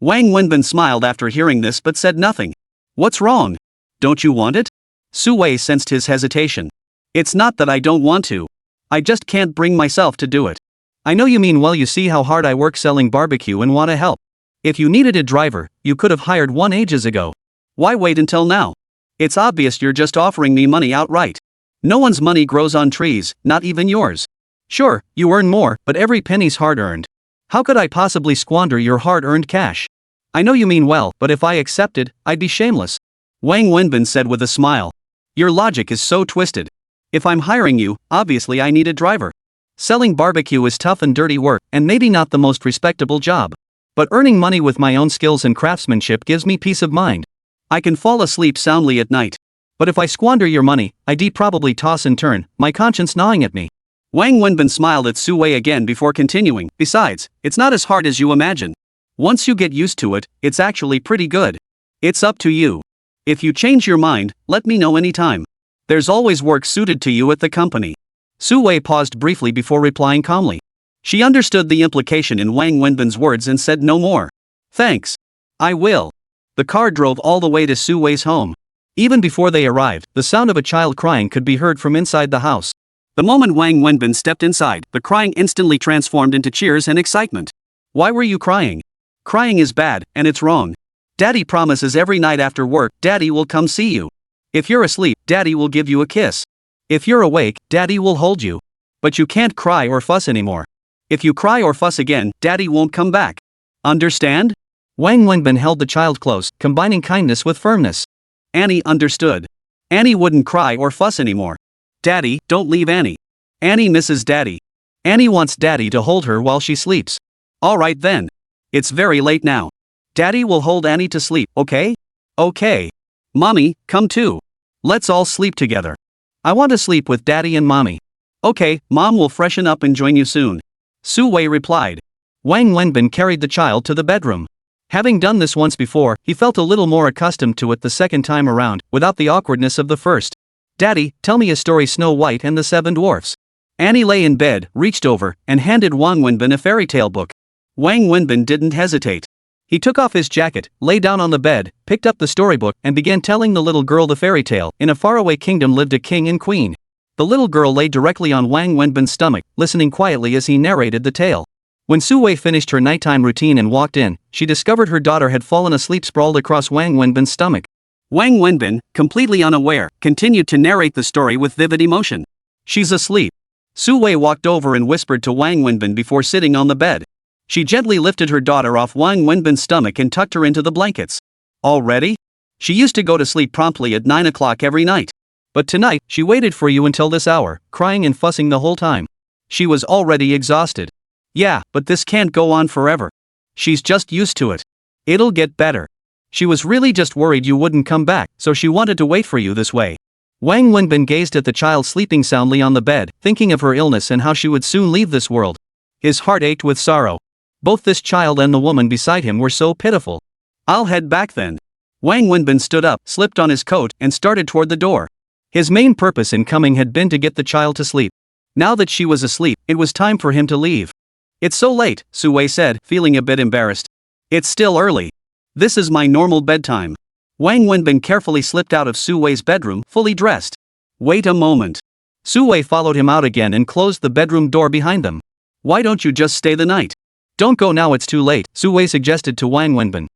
Wang Wenbin smiled after hearing this but said nothing. What's wrong? Don't you want it? Su Wei sensed his hesitation. It's not that I don't want to. I just can't bring myself to do it. I know you mean well, you see how hard I work selling barbecue and want to help. If you needed a driver, you could have hired one ages ago. Why wait until now? It's obvious you're just offering me money outright. No one's money grows on trees, not even yours. Sure, you earn more, but every penny's hard-earned. How could I possibly squander your hard-earned cash? I know you mean well, but if I accepted, I'd be shameless. Wang Wenbin said with a smile. Your logic is so twisted. If I'm hiring you, obviously I need a driver. Selling barbecue is tough and dirty work, and maybe not the most respectable job. But earning money with my own skills and craftsmanship gives me peace of mind. I can fall asleep soundly at night. But if I squander your money, I'd probably toss and turn, my conscience gnawing at me. Wang Wenbin smiled at Su Wei again before continuing. Besides, it's not as hard as you imagine. Once you get used to it, it's actually pretty good. It's up to you. If you change your mind, let me know anytime. There's always work suited to you at the company. Su Wei paused briefly before replying calmly. She understood the implication in Wang Wenbin's words and said no more. Thanks. I will. The car drove all the way to Su Wei's home. Even before they arrived, the sound of a child crying could be heard from inside the house. The moment Wang Wenbin stepped inside, the crying instantly transformed into cheers and excitement. Why were you crying? Crying is bad, and it's wrong. Daddy promises every night after work, Daddy will come see you. If you're asleep, Daddy will give you a kiss. If you're awake, Daddy will hold you. But you can't cry or fuss anymore. If you cry or fuss again, Daddy won't come back. Understand? Wang Wenbin held the child close, combining kindness with firmness. Annie understood. Annie wouldn't cry or fuss anymore. Daddy, don't leave Annie. Annie misses Daddy. Annie wants Daddy to hold her while she sleeps. Alright then. It's very late now. Daddy will hold Annie to sleep, okay? Okay. Mommy, come too. Let's all sleep together. I want to sleep with Daddy and Mommy. Okay, Mom will freshen up and join you soon. Su Wei replied. Wang Wenbin carried the child to the bedroom. Having done this once before, he felt a little more accustomed to it the second time around, without the awkwardness of the first. Daddy, tell me a story. Snow White and the Seven Dwarfs. Annie lay in bed, reached over, and handed Wang Wenbin a fairy tale book. Wang Wenbin didn't hesitate. He took off his jacket, lay down on the bed, picked up the storybook, and began telling the little girl the fairy tale. In a faraway kingdom lived a king and queen. The little girl lay directly on Wang Wenbin's stomach, listening quietly as he narrated the tale. When Su Wei finished her nighttime routine and walked in, she discovered her daughter had fallen asleep sprawled across Wang Wenbin's stomach. Wang Wenbin, completely unaware, continued to narrate the story with vivid emotion. She's asleep. Su Wei walked over and whispered to Wang Wenbin before sitting on the bed. She gently lifted her daughter off Wang Wenbin's stomach and tucked her into the blankets. Already? She used to go to sleep promptly at 9 o'clock every night. But tonight, she waited for you until this hour, crying and fussing the whole time. She was already exhausted. Yeah, but this can't go on forever. She's just used to it. It'll get better. She was really just worried you wouldn't come back, so she wanted to wait for you this way. Wang Wenbin gazed at the child sleeping soundly on the bed, thinking of her illness and how she would soon leave this world. His heart ached with sorrow. Both this child and the woman beside him were so pitiful. I'll head back then. Wang Wenbin stood up, slipped on his coat, and started toward the door. His main purpose in coming had been to get the child to sleep. Now that she was asleep, it was time for him to leave. It's so late, Su Wei said, feeling a bit embarrassed. It's still early. This is my normal bedtime. Wang Wenbin carefully slipped out of Su Wei's bedroom, fully dressed. Wait a moment. Su Wei followed him out again and closed the bedroom door behind them. Why don't you just stay the night? Don't go now, it's too late, Su Wei suggested to Wang Wenbin.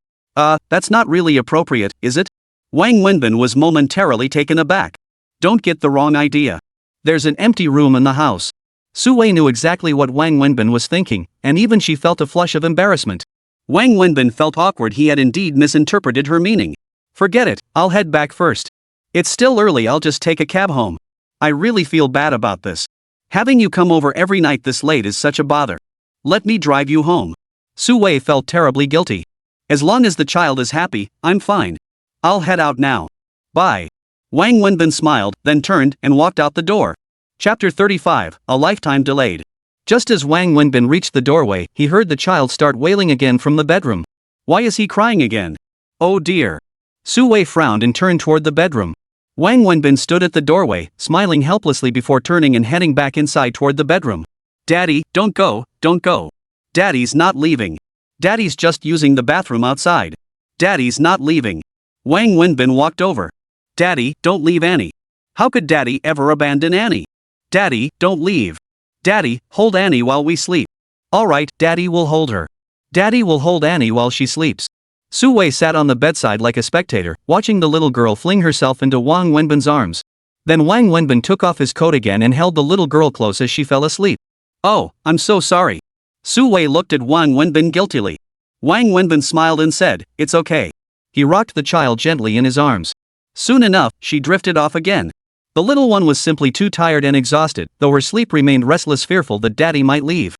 That's not really appropriate, is it? Wang Wenbin was momentarily taken aback. Don't get the wrong idea. There's an empty room in the house. Su Wei knew exactly what Wang Wenbin was thinking, and even she felt a flush of embarrassment. Wang Wenbin felt awkward. He had indeed misinterpreted her meaning. Forget it, I'll head back first. It's still early, I'll just take a cab home. I really feel bad about this. Having you come over every night this late is such a bother. Let me drive you home. Su Wei felt terribly guilty. As long as the child is happy, I'm fine. I'll head out now. Bye. Wang Wenbin smiled, then turned and walked out the door. Chapter 35, A Lifetime Delayed. Just as Wang Wenbin reached the doorway, he heard the child start wailing again from the bedroom. Why is he crying again? Oh dear. Su Wei frowned and turned toward the bedroom. Wang Wenbin stood at the doorway, smiling helplessly before turning and heading back inside toward the bedroom. Daddy, don't go, don't go. Daddy's not leaving. Daddy's just using the bathroom outside. Daddy's not leaving. Wang Wenbin walked over. Daddy, don't leave Annie. How could Daddy ever abandon Annie? Daddy, don't leave. Daddy, hold Annie while we sleep. Alright, Daddy will hold her. Daddy will hold Annie while she sleeps. Su Wei sat on the bedside like a spectator, watching the little girl fling herself into Wang Wenbin's arms. Then Wang Wenbin took off his coat again and held the little girl close as she fell asleep. Oh, I'm so sorry. Su Wei looked at Wang Wenbin guiltily. Wang Wenbin smiled and said, it's okay. He rocked the child gently in his arms. Soon enough, she drifted off again. The little one was simply too tired and exhausted, though her sleep remained restless, fearful that Daddy might leave.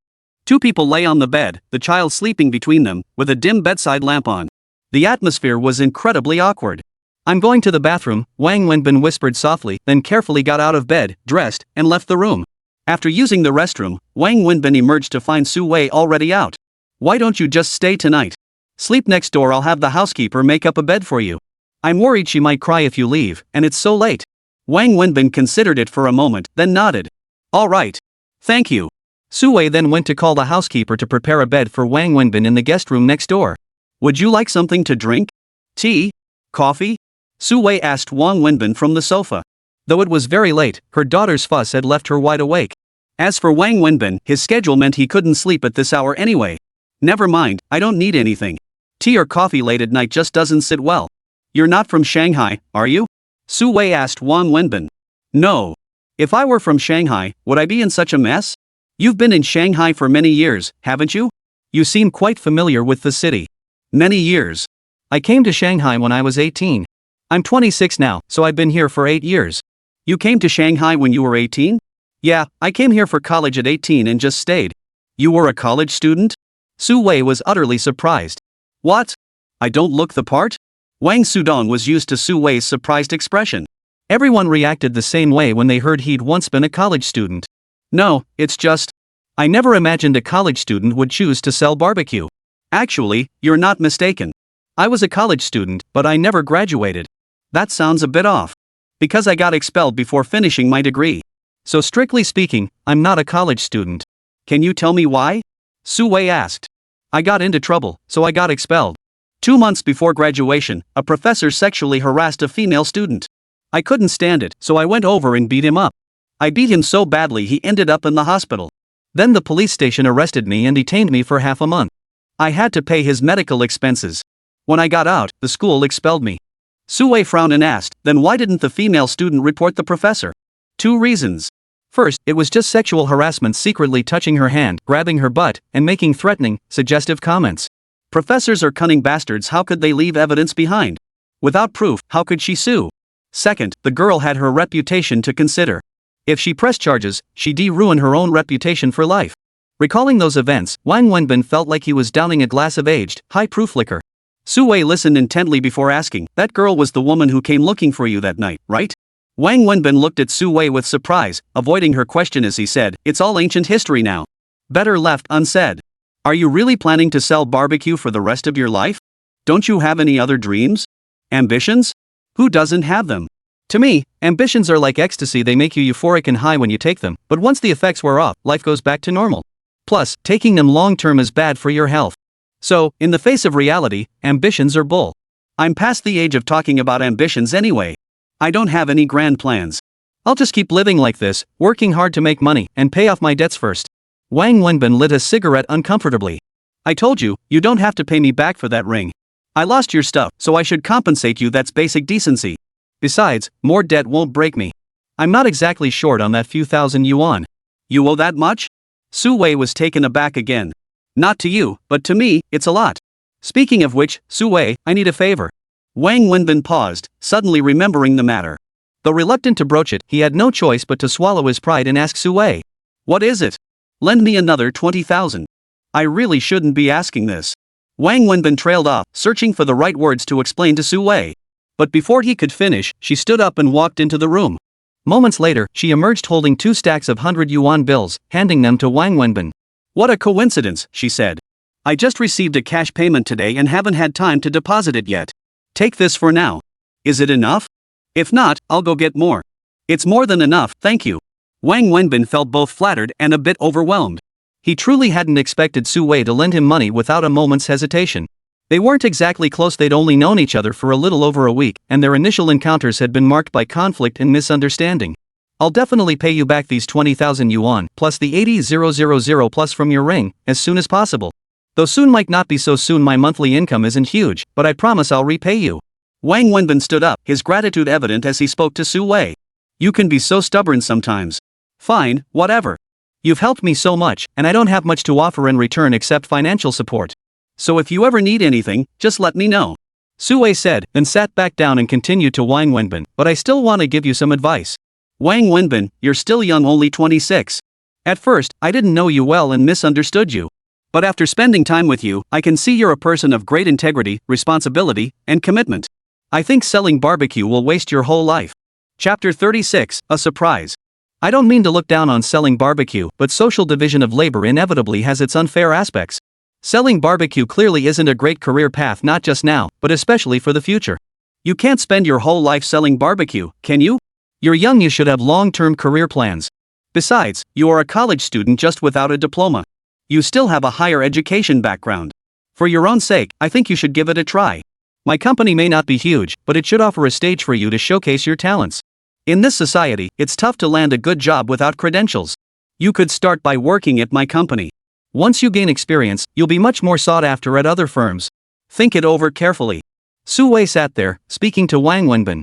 Two people lay on the bed, the child sleeping between them, with a dim bedside lamp on. The atmosphere was incredibly awkward. I'm going to the bathroom, Wang Wenbin whispered softly, then carefully got out of bed, dressed, and left the room. After using the restroom, Wang Wenbin emerged to find Su Wei already out. Why don't you just stay tonight? Sleep next door, I'll have the housekeeper make up a bed for you. I'm worried she might cry if you leave, and it's so late. Wang Wenbin considered it for a moment, then nodded. All right. Thank you. Su Wei then went to call the housekeeper to prepare a bed for Wang Wenbin in the guest room next door. Would you like something to drink? Tea? Coffee? Su Wei asked Wang Wenbin from the sofa. Though it was very late, her daughter's fuss had left her wide awake. As for Wang Wenbin, his schedule meant he couldn't sleep at this hour anyway. Never mind, I don't need anything. Tea or coffee late at night just doesn't sit well. You're not from Shanghai, are you? Su Wei asked Wang Wenbin. No. If I were from Shanghai, would I be in such a mess? You've been in Shanghai for many years, haven't you? You seem quite familiar with the city. Many years. I came to Shanghai when I was 18. I'm 26 now, so I've been here for 8 years. You came to Shanghai when you were 18? Yeah, I came here for college at 18 and just stayed. You were a college student? Su Wei was utterly surprised. What? I don't look the part? Wang Sudong was used to Su Wei's surprised expression. Everyone reacted the same way when they heard he'd once been a college student. No, it's just, I never imagined a college student would choose to sell barbecue. Actually, you're not mistaken. I was a college student, but I never graduated. That sounds a bit off. Because I got expelled before finishing my degree. So strictly speaking, I'm not a college student. Can you tell me why? Su Wei asked. I got into trouble, so I got expelled. 2 months before graduation, a professor sexually harassed a female student. I couldn't stand it, so I went over and beat him up. I beat him so badly he ended up in the hospital. Then the police station arrested me and detained me for half a month. I had to pay his medical expenses. When I got out, the school expelled me. Su Wei frowned and asked, then why didn't the female student report the professor? 2 reasons. First, it was just sexual harassment, secretly touching her hand, grabbing her butt, and making threatening, suggestive comments. Professors are cunning bastards, how could they leave evidence behind? Without proof, how could she sue? Second, the girl had her reputation to consider. If she pressed charges, she'd ruin her own reputation for life. Recalling those events, Wang Wenbin felt like he was downing a glass of aged, high-proof liquor. Su Wei listened intently before asking, that girl was the woman who came looking for you that night, right? Wang Wenbin looked at Su Wei with surprise, avoiding her question as he said, it's all ancient history now. Better left unsaid. Are you really planning to sell barbecue for the rest of your life? Don't you have any other dreams? Ambitions? Who doesn't have them? To me, ambitions are like ecstasy, they make you euphoric and high when you take them, but once the effects wear off, life goes back to normal. Plus, taking them long-term is bad for your health. So, in the face of reality, ambitions are bull. I'm past the age of talking about ambitions anyway. I don't have any grand plans. I'll just keep living like this, working hard to make money, and pay off my debts first. Wang Wenbin lit a cigarette uncomfortably. I told you, you don't have to pay me back for that ring. I lost your stuff, so I should compensate you, that's basic decency. Besides, more debt won't break me. I'm not exactly short on that few thousand yuan. You owe that much? Su Wei was taken aback again. Not to you, but to me, it's a lot. Speaking of which, Su Wei, I need a favor. Wang Wenbin paused, suddenly remembering the matter. Though reluctant to broach it, he had no choice but to swallow his pride and ask Su Wei. What is it? Lend me another 20,000. I really shouldn't be asking this. Wang Wenbin trailed off, searching for the right words to explain to Su Wei. But before he could finish, she stood up and walked into the room. Moments later, she emerged holding 2 stacks of 100 yuan bills, handing them to Wang Wenbin. What a coincidence, she said. I just received a cash payment today and haven't had time to deposit it yet. Take this for now. Is it enough? If not, I'll go get more. It's more than enough, thank you. Wang Wenbin felt both flattered and a bit overwhelmed. He truly hadn't expected Su Wei to lend him money without a moment's hesitation. They weren't exactly close, they'd only known each other for a little over a week, and their initial encounters had been marked by conflict and misunderstanding. I'll definitely pay you back these 20,000 yuan, plus the 80,000 plus from your ring, as soon as possible. Though soon might not be so soon, my monthly income isn't huge, but I promise I'll repay you. Wang Wenbin stood up, his gratitude evident as he spoke to Su Wei. You can be so stubborn sometimes. Fine, whatever. You've helped me so much, and I don't have much to offer in return except financial support. So if you ever need anything, just let me know. Su Wei said, then sat back down and continued to Wang Wenbin, but I still want to give you some advice. Wang Wenbin, you're still young, only 26. At first, I didn't know you well and misunderstood you. But after spending time with you, I can see you're a person of great integrity, responsibility, and commitment. I think selling barbecue will waste your whole life. Chapter 36, A Surprise. I don't mean to look down on selling barbecue, but social division of labor inevitably has its unfair aspects. Selling barbecue clearly isn't a great career path, not just now, but especially for the future. You can't spend your whole life selling barbecue, can you? You're young, you should have long-term career plans. Besides, you are a college student just without a diploma. You still have a higher education background. For your own sake, I think you should give it a try. My company may not be huge, but it should offer a stage for you to showcase your talents. In this society, it's tough to land a good job without credentials. You could start by working at my company. Once you gain experience, you'll be much more sought after at other firms. Think it over carefully. Su Wei sat there, speaking to Wang Wenbin.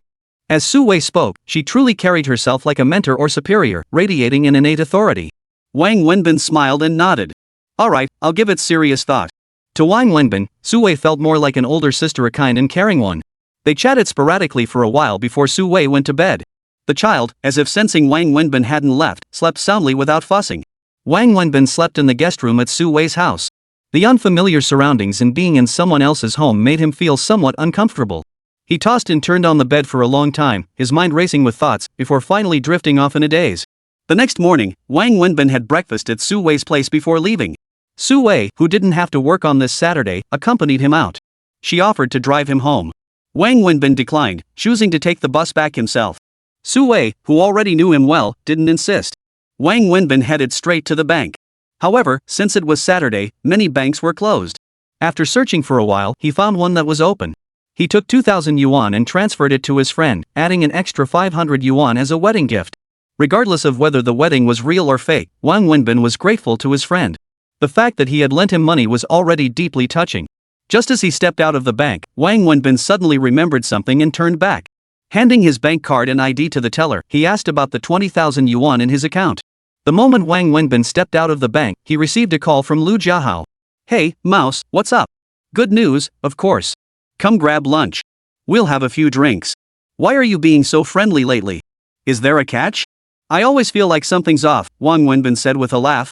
As Su Wei spoke, she truly carried herself like a mentor or superior, radiating an innate authority. Wang Wenbin smiled and nodded. Alright, I'll give it serious thought. To Wang Wenbin, Su Wei felt more like an older sister, a kind and caring one. They chatted sporadically for a while before Su Wei went to bed. The child, as if sensing Wang Wenbin hadn't left, slept soundly without fussing. Wang Wenbin slept in the guest room at Su Wei's house. The unfamiliar surroundings and being in someone else's home made him feel somewhat uncomfortable. He tossed and turned on the bed for a long time, his mind racing with thoughts, before finally drifting off in a daze. The next morning, Wang Wenbin had breakfast at Su Wei's place before leaving. Su Wei, who didn't have to work on this Saturday, accompanied him out. She offered to drive him home. Wang Wenbin declined, choosing to take the bus back himself. Su Wei, who already knew him well, didn't insist. Wang Wenbin headed straight to the bank. However, since it was Saturday, many banks were closed. After searching for a while, he found one that was open. He took 2,000 yuan and transferred it to his friend, adding an extra 500 yuan as a wedding gift. Regardless of whether the wedding was real or fake, Wang Wenbin was grateful to his friend. The fact that he had lent him money was already deeply touching. Just as he stepped out of the bank, Wang Wenbin suddenly remembered something and turned back. Handing his bank card and ID to the teller, he asked about the 20,000 yuan in his account. The moment Wang Wenbin stepped out of the bank, he received a call from Lu Jiahao. Hey, Mouse, what's up? Good news, of course. Come grab lunch. We'll have a few drinks. Why are you being so friendly lately? Is there a catch? I always feel like something's off, Wang Wenbin said with a laugh.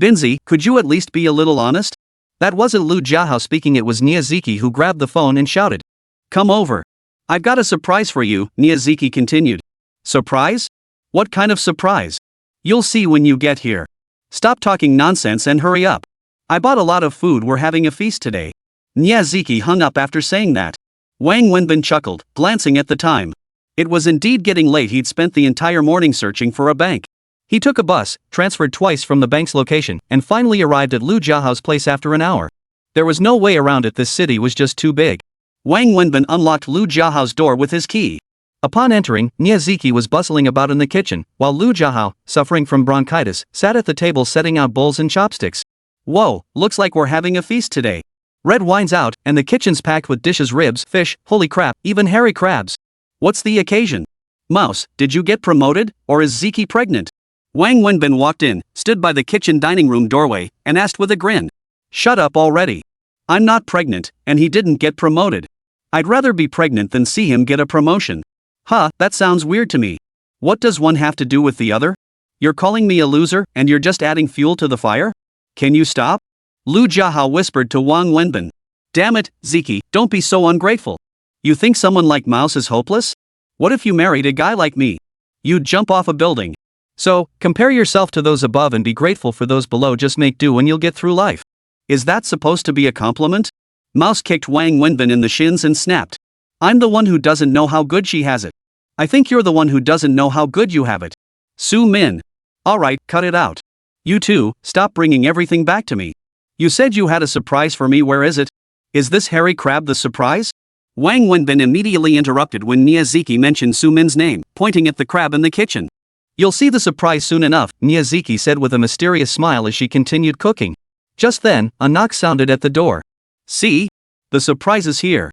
Binzi, could you at least be a little honest? That wasn't Lu Jiahao speaking, it was Niaziki who grabbed the phone and shouted. Come over. I've got a surprise for you, Niaziki continued. Surprise? What kind of surprise? You'll see when you get here. Stop talking nonsense and hurry up. I bought a lot of food, we're having a feast today. Niaziki hung up after saying that. Wang Wenbin chuckled, glancing at the time. It was indeed getting late. He'd spent the entire morning searching for a bank. He took a bus, transferred twice from the bank's location, and finally arrived at Lu Jiahao's place after an hour. There was no way around it, this city was just too big. Wang Wenbin unlocked Lu Jiahao's door with his key. Upon entering, Niaziki was bustling about in the kitchen, while Lu Jiahao, suffering from bronchitis, sat at the table setting out bowls and chopsticks. Whoa, looks like we're having a feast today. Red wine's out, and the kitchen's packed with dishes, ribs, fish, holy crap, even hairy crabs. What's the occasion? Mouse, did you get promoted, or is Ziki pregnant? Wang Wenbin walked in, stood by the kitchen dining room doorway, and asked with a grin. Shut up already. I'm not pregnant, and he didn't get promoted. I'd rather be pregnant than see him get a promotion. Huh, that sounds weird to me. What does one have to do with the other? You're calling me a loser, and you're just adding fuel to the fire? Can you stop? Lu Jiahao whispered to Wang Wenbin. Damn it, Ziki, don't be so ungrateful. You think someone like Mouse is hopeless? What if you married a guy like me? You'd jump off a building. So, compare yourself to those above and be grateful for those below. Just make do and you'll get through life. Is that supposed to be a compliment? Mouse kicked Wang Wenbin in the shins and snapped. I'm the one who doesn't know how good she has it. I think you're the one who doesn't know how good you have it. Su Min. Alright, cut it out. You two, stop bringing everything back to me. You said you had a surprise for me, where is it? Is this hairy crab the surprise? Wang Wenbin immediately interrupted when Niaziki mentioned Su Min's name, pointing at the crab in the kitchen. You'll see the surprise soon enough, Niaziki said with a mysterious smile as she continued cooking. Just then, a knock sounded at the door. See? The surprise is here.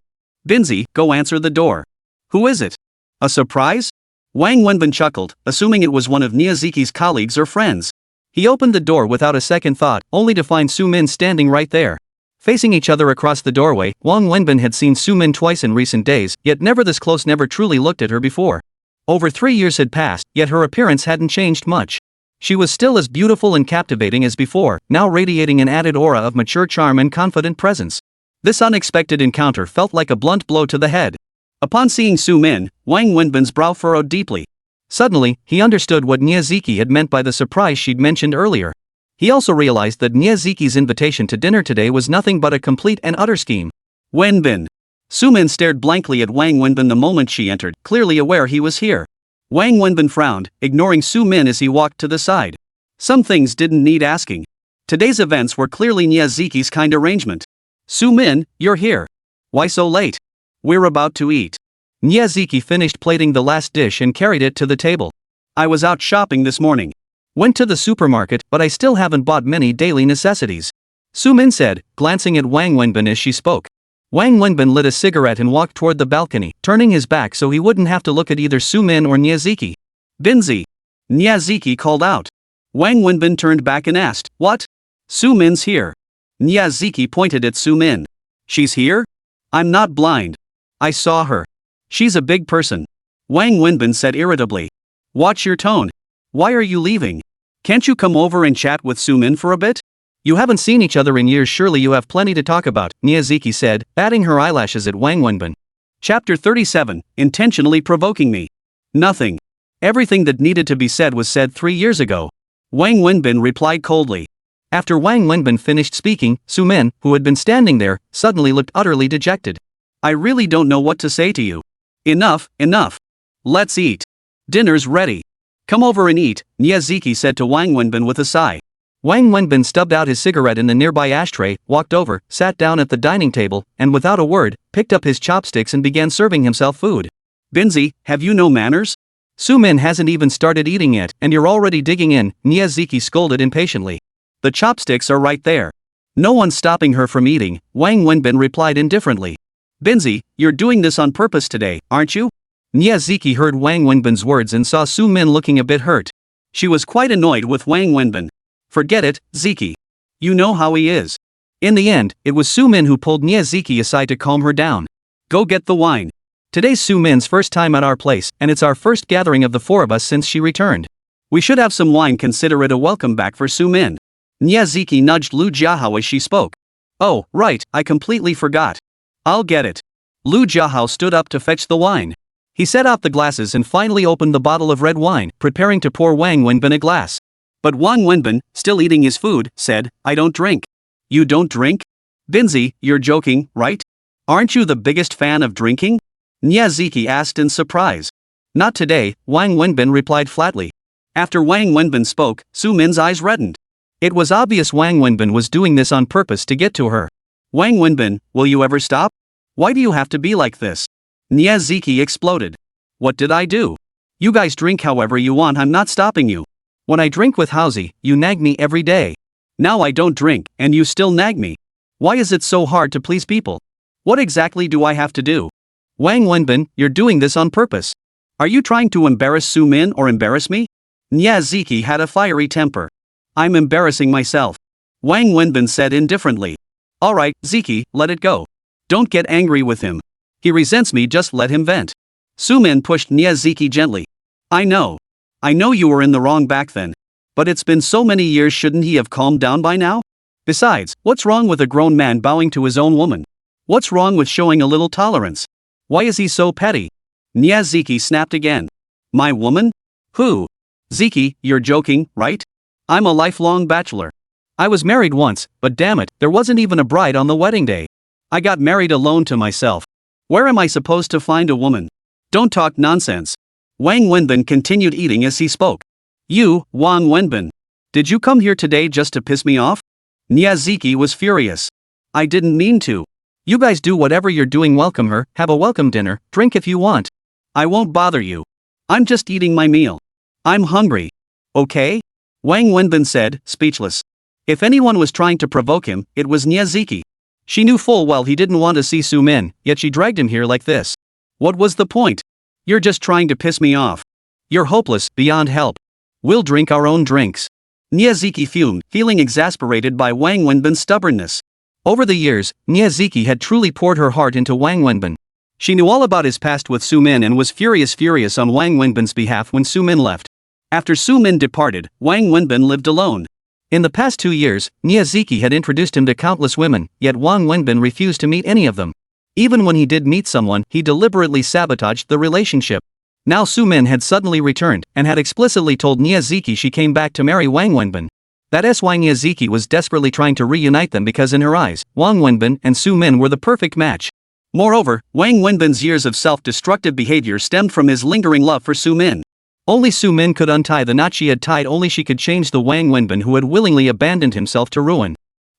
Binzi, go answer the door. Who is it? A surprise? Wang Wenbin chuckled, assuming it was one of Niaziki's colleagues or friends. He opened the door without a second thought, only to find Su Min standing right there. Facing each other across the doorway, Wang Wenbin had seen Su Min twice in recent days, yet never this close, never truly looked at her before. Over 3 years had passed, yet her appearance hadn't changed much. She was still as beautiful and captivating as before, now radiating an added aura of mature charm and confident presence. This unexpected encounter felt like a blunt blow to the head. Upon seeing Su Min, Wang Wenbin's brow furrowed deeply. Suddenly, he understood what Niaziki had meant by the surprise she'd mentioned earlier. He also realized that Niaziki's invitation to dinner today was nothing but a complete and utter scheme. Wenbin. Su Min stared blankly at Wang Wenbin the moment she entered, clearly aware he was here. Wang Wenbin frowned, ignoring Su Min as he walked to the side. Some things didn't need asking. Today's events were clearly Niaziki's kind arrangement. Su Min, you're here. Why so late? We're about to eat. Niaziki finished plating the last dish and carried it to the table. I was out shopping this morning. Went to the supermarket, but I still haven't bought many daily necessities. Su Min said, glancing at Wang Wenbin as she spoke. Wang Wenbin lit a cigarette and walked toward the balcony, turning his back so he wouldn't have to look at either Su Min or Niaziki. Binzi. Niaziki called out. Wang Wenbin turned back and asked, what? Su Min's here. Niaziki pointed at Su Min. She's here? I'm not blind. I saw her. She's a big person. Wang Wenbin said irritably. Watch your tone. Why are you leaving? Can't you come over and chat with Su Min for a bit? You haven't seen each other in years, surely you have plenty to talk about, Niaziki said, batting her eyelashes at Wang Wenbin. Chapter 37, Intentionally Provoking Me. Nothing. Everything that needed to be said was said 3 years ago. Wang Wenbin replied coldly. After Wang Wenbin finished speaking, Su Min, who had been standing there, suddenly looked utterly dejected. I really don't know what to say to you. Enough, enough. Let's eat. Dinner's ready. Come over and eat, Niaziki said to Wang Wenbin with a sigh. Wang Wenbin stubbed out his cigarette in the nearby ashtray, walked over, sat down at the dining table, and without a word, picked up his chopsticks and began serving himself food. Binzi, have you no manners? Su Min hasn't even started eating yet, and you're already digging in, Niaziki scolded impatiently. The chopsticks are right there. No one's stopping her from eating, Wang Wenbin replied indifferently. Binzi, you're doing this on purpose today, aren't you? Niaziki heard Wang Wenbin's words and saw Su Min looking a bit hurt. She was quite annoyed with Wang Wenbin. Forget it, Ziki. You know how he is. In the end, it was Su Min who pulled Niaziki aside to calm her down. Go get the wine. Today's Su Min's first time at our place, and it's our first gathering of the 4 of us since she returned. We should have some wine, consider it a welcome back for Su Min. Niaziki nudged Lu Jiahao as she spoke. Oh, right, I completely forgot. I'll get it. Lu Jiahao stood up to fetch the wine. He set out the glasses and finally opened the bottle of red wine, preparing to pour Wang Wenbin a glass. But Wang Wenbin, still eating his food, said, I don't drink. You don't drink? Binzi, you're joking, right? Aren't you the biggest fan of drinking? Niaziki asked in surprise. Not today, Wang Wenbin replied flatly. After Wang Wenbin spoke, Su Min's eyes reddened. It was obvious Wang Wenbin was doing this on purpose to get to her. Wang Wenbin, will you ever stop? Why do you have to be like this? Niaziki exploded. What did I do? You guys drink however you want, I'm not stopping you. When I drink with Hausi, you nag me every day. Now I don't drink, and you still nag me. Why is it so hard to please people? What exactly do I have to do? Wang Wenbin, you're doing this on purpose. Are you trying to embarrass Su Min or embarrass me? Niaziki had a fiery temper. I'm embarrassing myself. Wang Wenbin said indifferently. Alright, Ziki, let it go. Don't get angry with him. He resents me, just let him vent. Su Min pushed Niaziki gently. I know you were in the wrong back then. But it's been so many years, shouldn't he have calmed down by now? Besides, what's wrong with a grown man bowing to his own woman? What's wrong with showing a little tolerance? Why is he so petty? Niaziki snapped again. My woman? Who? Ziki, you're joking, right? I'm a lifelong bachelor. I was married once, but damn it, there wasn't even a bride on the wedding day. I got married alone to myself. Where am I supposed to find a woman? Don't talk nonsense. Wang Wenbin continued eating as he spoke. You, Wang Wenbin. Did you come here today just to piss me off? Niaziki was furious. I didn't mean to. You guys do whatever you're doing, welcome her, have a welcome dinner, drink if you want. I won't bother you. I'm just eating my meal. I'm hungry. Okay? Wang Wenbin said, speechless. If anyone was trying to provoke him, it was Niaziki. She knew full well he didn't want to see Su Min, yet she dragged him here like this. What was the point? You're just trying to piss me off. You're hopeless, beyond help. We'll drink our own drinks. Niaziki fumed, feeling exasperated by Wang Wenbin's stubbornness. Over the years, Niaziki had truly poured her heart into Wang Wenbin. She knew all about his past with Su Min and was furious on Wang Wenbin's behalf when Su Min left. After Su Min departed, Wang Wenbin lived alone. In the past 2 years, Niaziki had introduced him to countless women, yet Wang Wenbin refused to meet any of them. Even when he did meet someone, he deliberately sabotaged the relationship. Now Su Min had suddenly returned, and had explicitly told Niaziki she came back to marry Wang Wenbin. That's why Niaziki was desperately trying to reunite them, because in her eyes, Wang Wenbin and Su Min were the perfect match. Moreover, Wang Wenbin's years of self-destructive behavior stemmed from his lingering love for Su Min. Only Su Min could untie the knot she had tied. Only she could change the Wang Wenbin who had willingly abandoned himself to ruin.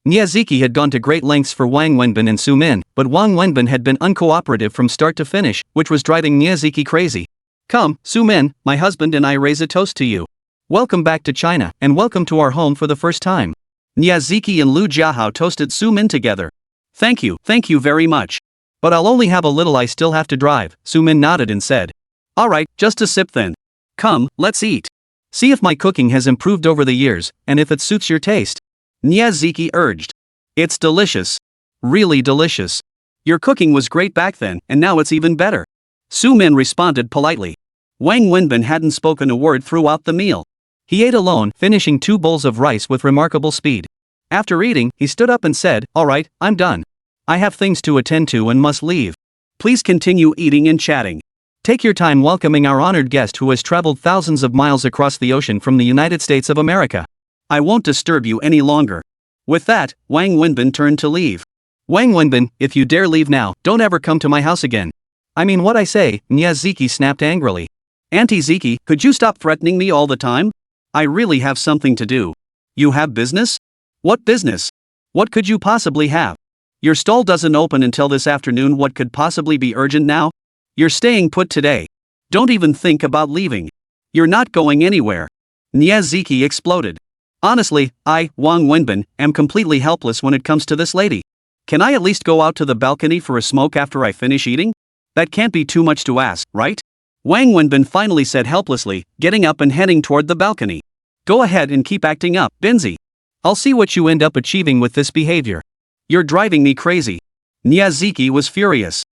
Niazuki had gone to great lengths for Wang Wenbin and Su Min, but Wang Wenbin had been uncooperative from start to finish, which was driving Niazuki crazy. Come, Su Min, my husband and I raise a toast to you. Welcome back to China, and welcome to our home for the first time. Niazuki and Lu Jiahao toasted Su Min together. Thank you very much. But I'll only have a little, I still have to drive, Su Min nodded and said. Alright, just a sip then. Come, let's eat. See if my cooking has improved over the years, and if it suits your taste. Niazuki urged. It's delicious. Really delicious. Your cooking was great back then, and now it's even better. Su Min responded politely. Wang Wenbin hadn't spoken a word throughout the meal. He ate alone, finishing 2 bowls of rice with remarkable speed. After eating, he stood up and said, Alright, I'm done. I have things to attend to and must leave. Please continue eating and chatting. Take your time welcoming our honored guest who has traveled thousands of miles across the ocean from the United States of America. I won't disturb you any longer. With that, Wang Wenbin turned to leave. Wang Wenbin, if you dare leave now, don't ever come to my house again. I mean what I say, Niazuki snapped angrily. Auntie Ziki, could you stop threatening me all the time? I really have something to do. You have business? What business? What could you possibly have? Your stall doesn't open until this afternoon. What could possibly be urgent now? You're staying put today. Don't even think about leaving. You're not going anywhere. Niazuki exploded. Honestly, I, Wang Wenbin, am completely helpless when it comes to this lady. Can I at least go out to the balcony for a smoke after I finish eating? That can't be too much to ask, right? Wang Wenbin finally said helplessly, getting up and heading toward the balcony. Go ahead and keep acting up, Binzi. I'll see what you end up achieving with this behavior. You're driving me crazy. Niazuki was furious.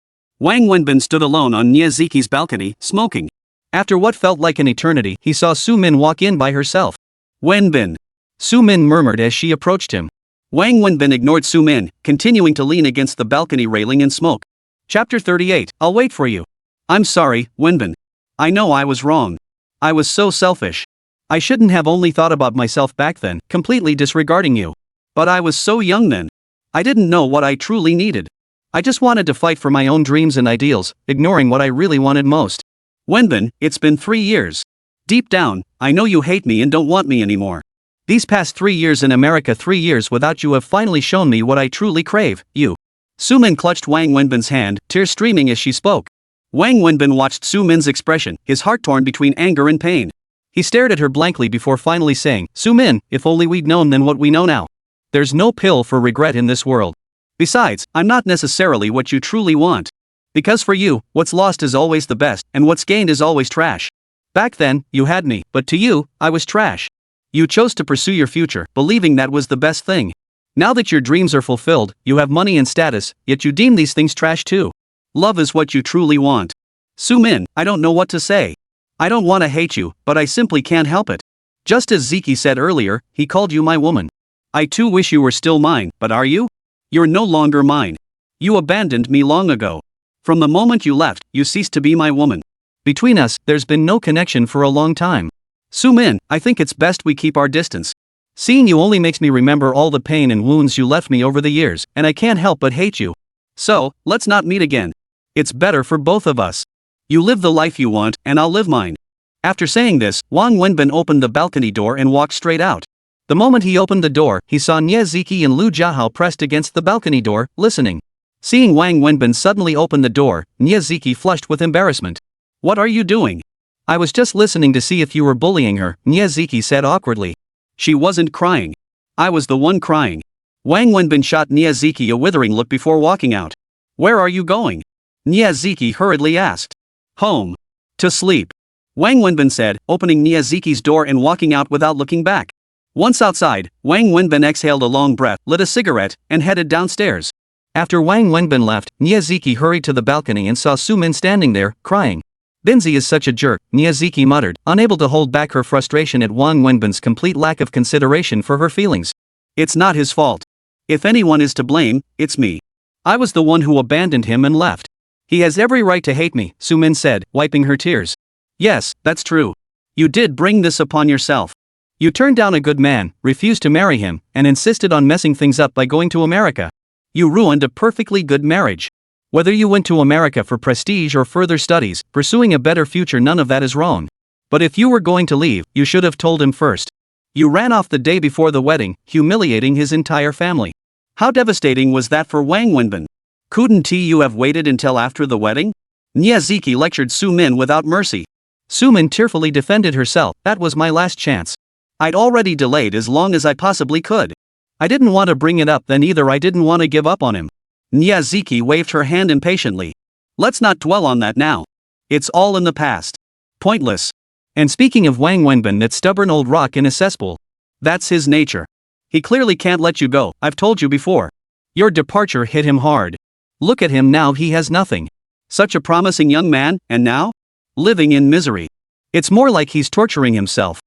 Wang Wenbin stood alone on Niazuki's balcony, smoking. After what felt like an eternity, he saw Su Min walk in by herself. Wenbin. Su Min murmured as she approached him. Wang Wenbin ignored Su Min, continuing to lean against the balcony railing and smoke. Chapter 38, I'll wait for you. I'm sorry, Wenbin. I know I was wrong. I was so selfish. I shouldn't have only thought about myself back then, completely disregarding you. But I was so young then. I didn't know what I truly needed. I just wanted to fight for my own dreams and ideals, ignoring what I really wanted most. Wenbin, it's been 3 years. Deep down, I know you hate me and don't want me anymore. These past 3 years in America, 3 years without you have finally shown me what I truly crave, you. Su Min clutched Wang Wenbin's hand, tears streaming as she spoke. Wang Wenbin watched Su Min's expression, his heart torn between anger and pain. He stared at her blankly before finally saying, Su Min, if only we'd known then what we know now. There's no pill for regret in this world. Besides, I'm not necessarily what you truly want. Because for you, what's lost is always the best, and what's gained is always trash. Back then, you had me, but to you, I was trash. You chose to pursue your future, believing that was the best thing. Now that your dreams are fulfilled, you have money and status, yet you deem these things trash too. Love is what you truly want. Su Min, I don't know what to say. I don't want to hate you, but I simply can't help it. Just as Ziki said earlier, he called you my woman. I too wish you were still mine, but are you? You're no longer mine. You abandoned me long ago. From the moment you left, you ceased to be my woman. Between us, there's been no connection for a long time. Su Min, I think it's best we keep our distance. Seeing you only makes me remember all the pain and wounds you left me over the years, and I can't help but hate you. So, let's not meet again. It's better for both of us. You live the life you want, and I'll live mine. After saying this, Wang Wenbin opened the balcony door and walked straight out. The moment he opened the door, he saw Niazuki and Lu Jiahao pressed against the balcony door, listening. Seeing Wang Wenbin suddenly open the door, Niazuki flushed with embarrassment. What are you doing? I was just listening to see if you were bullying her, Niazuki said awkwardly. She wasn't crying. I was the one crying. Wang Wenbin shot Niazuki a withering look before walking out. Where are you going? Niazuki hurriedly asked. Home. To sleep. Wang Wenbin said, opening Niazuki's door and walking out without looking back. Once outside, Wang Wenbin exhaled a long breath, lit a cigarette, and headed downstairs. After Wang Wenbin left, Niazuki hurried to the balcony and saw Su Min standing there, crying. Binzi is such a jerk, Niazuki muttered, unable to hold back her frustration at Wang Wenbin's complete lack of consideration for her feelings. It's not his fault. If anyone is to blame, it's me. I was the one who abandoned him and left. He has every right to hate me, Su Min said, wiping her tears. Yes, that's true. You did bring this upon yourself. You turned down a good man, refused to marry him, and insisted on messing things up by going to America. You ruined a perfectly good marriage. Whether you went to America for prestige or further studies, pursuing a better future, none of that is wrong. But if you were going to leave, you should have told him first. You ran off the day before the wedding, humiliating his entire family. How devastating was that for Wang Wenbin? Couldn't you have waited until after the wedding? Niaziki lectured Su Min without mercy. Su Min tearfully defended herself. That was my last chance. I'd already delayed as long as I possibly could. I didn't want to bring it up then either. I didn't want to give up on him. Niaziki waved her hand impatiently. Let's not dwell on that now. It's all in the past. Pointless. And speaking of Wang Wenbin, that stubborn old rock in a cesspool. That's his nature. He clearly can't let you go. I've told you before. Your departure hit him hard. Look at him now, he has nothing. Such a promising young man, and now? Living in misery. It's more like he's torturing himself.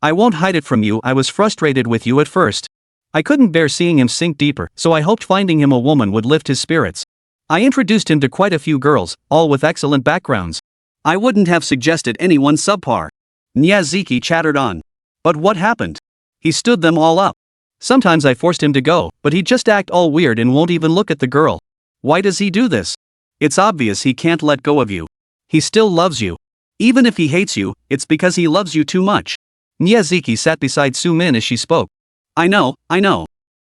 I won't hide it from you, I was frustrated with you at first. I couldn't bear seeing him sink deeper, so I hoped finding him a woman would lift his spirits. I introduced him to quite a few girls, all with excellent backgrounds. I wouldn't have suggested anyone subpar. Niaziki chattered on. But what happened? He stood them all up. Sometimes I forced him to go, but he'd just act all weird and won't even look at the girl. Why does he do this? It's obvious he can't let go of you. He still loves you. Even if he hates you, it's because he loves you too much. Niaziki sat beside Su Min as she spoke. I know.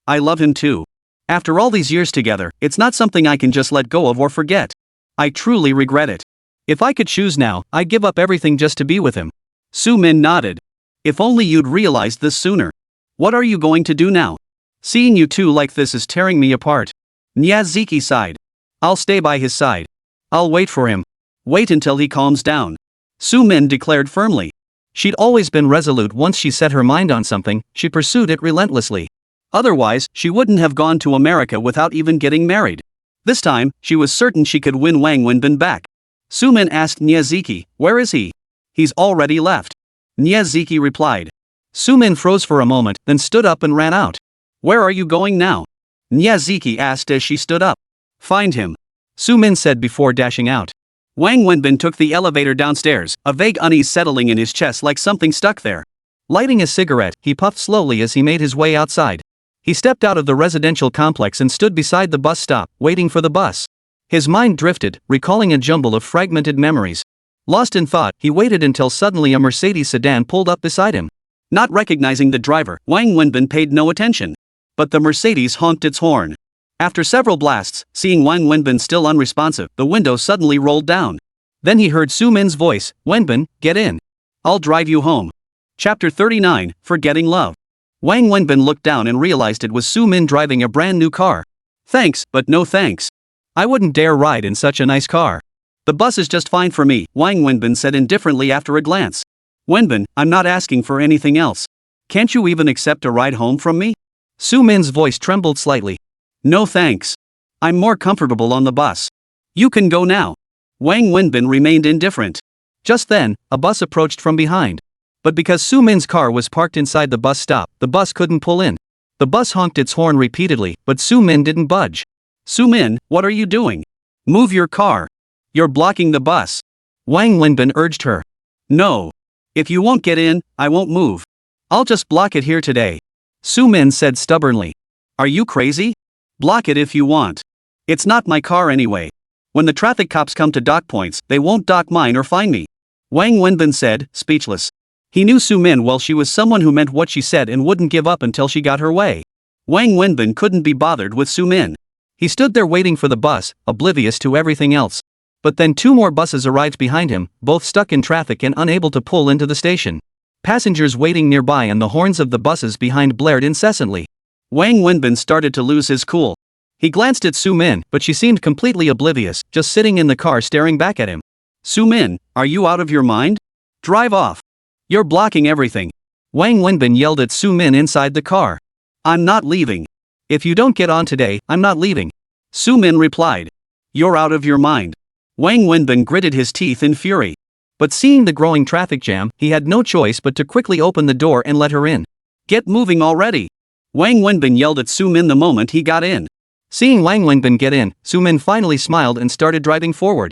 I love him too. After all these years together, it's not something I can just let go of or forget. I truly regret it. If I could choose now, I'd give up everything just to be with him. Su Min nodded. If only you'd realized this sooner. What are you going to do now? Seeing you two like this is tearing me apart. Niaziki sighed. I'll stay by his side. I'll wait for him. Wait until he calms down. Su Min declared firmly. She'd always been resolute. Once she set her mind on something, she pursued it relentlessly. Otherwise, she wouldn't have gone to America without even getting married. This time, she was certain she could win Wang Wenbin back. Su Min asked Niaziki, where is he? He's already left. Niaziki replied. Su Min froze for a moment, then stood up and ran out. Where are you going now? Niaziki asked as she stood up. Find him. Su Min said before dashing out. Wang Wenbin took the elevator downstairs, a vague unease settling in his chest like something stuck there. Lighting a cigarette, he puffed slowly as he made his way outside. He stepped out of the residential complex and stood beside the bus stop, waiting for the bus. His mind drifted, recalling a jumble of fragmented memories. Lost in thought, he waited until suddenly a Mercedes sedan pulled up beside him. Not recognizing the driver, Wang Wenbin paid no attention. But the Mercedes honked its horn. After several blasts, seeing Wang Wenbin still unresponsive, the window suddenly rolled down. Then he heard Su Min's voice, Wenbin, get in. I'll drive you home. Chapter 39, Forgetting Love. Wang Wenbin looked down and realized it was Su Min driving a brand new car. Thanks, but no thanks. I wouldn't dare ride in such a nice car. The bus is just fine for me, Wang Wenbin said indifferently after a glance. Wenbin, I'm not asking for anything else. Can't you even accept a ride home from me? Su Min's voice trembled slightly. No thanks. I'm more comfortable on the bus. You can go now. Wang Wenbin remained indifferent. Just then, a bus approached from behind. But because Su Min's car was parked inside the bus stop, the bus couldn't pull in. The bus honked its horn repeatedly, but Su Min didn't budge. Su Min, what are you doing? Move your car. You're blocking the bus. Wang Wenbin urged her. No. If you won't get in, I won't move. I'll just block it here today. Su Min said stubbornly. Are you crazy? Block it if you want. It's not my car anyway. When the traffic cops come to dock points, they won't dock mine or fine me. Wang Wenbin said, speechless. He knew Su Min well. She was someone who meant what she said and wouldn't give up until she got her way. Wang Wenbin couldn't be bothered with Su Min. He stood there waiting for the bus, oblivious to everything else. But then two more buses arrived behind him, both stuck in traffic and unable to pull into the station. Passengers waiting nearby and the horns of the buses behind blared incessantly. Wang Wenbin started to lose his cool. He glanced at Su Min, but she seemed completely oblivious, just sitting in the car staring back at him. Su Min, are you out of your mind? Drive off. You're blocking everything. Wang Wenbin yelled at Su Min inside the car. I'm not leaving. If you don't get on today, I'm not leaving. Su Min replied. You're out of your mind. Wang Wenbin gritted his teeth in fury. But seeing the growing traffic jam, he had no choice but to quickly open the door and let her in. Get moving already. Wang Wenbin yelled at Su Min the moment he got in. Seeing Wang Wenbin get in, Su Min finally smiled and started driving forward.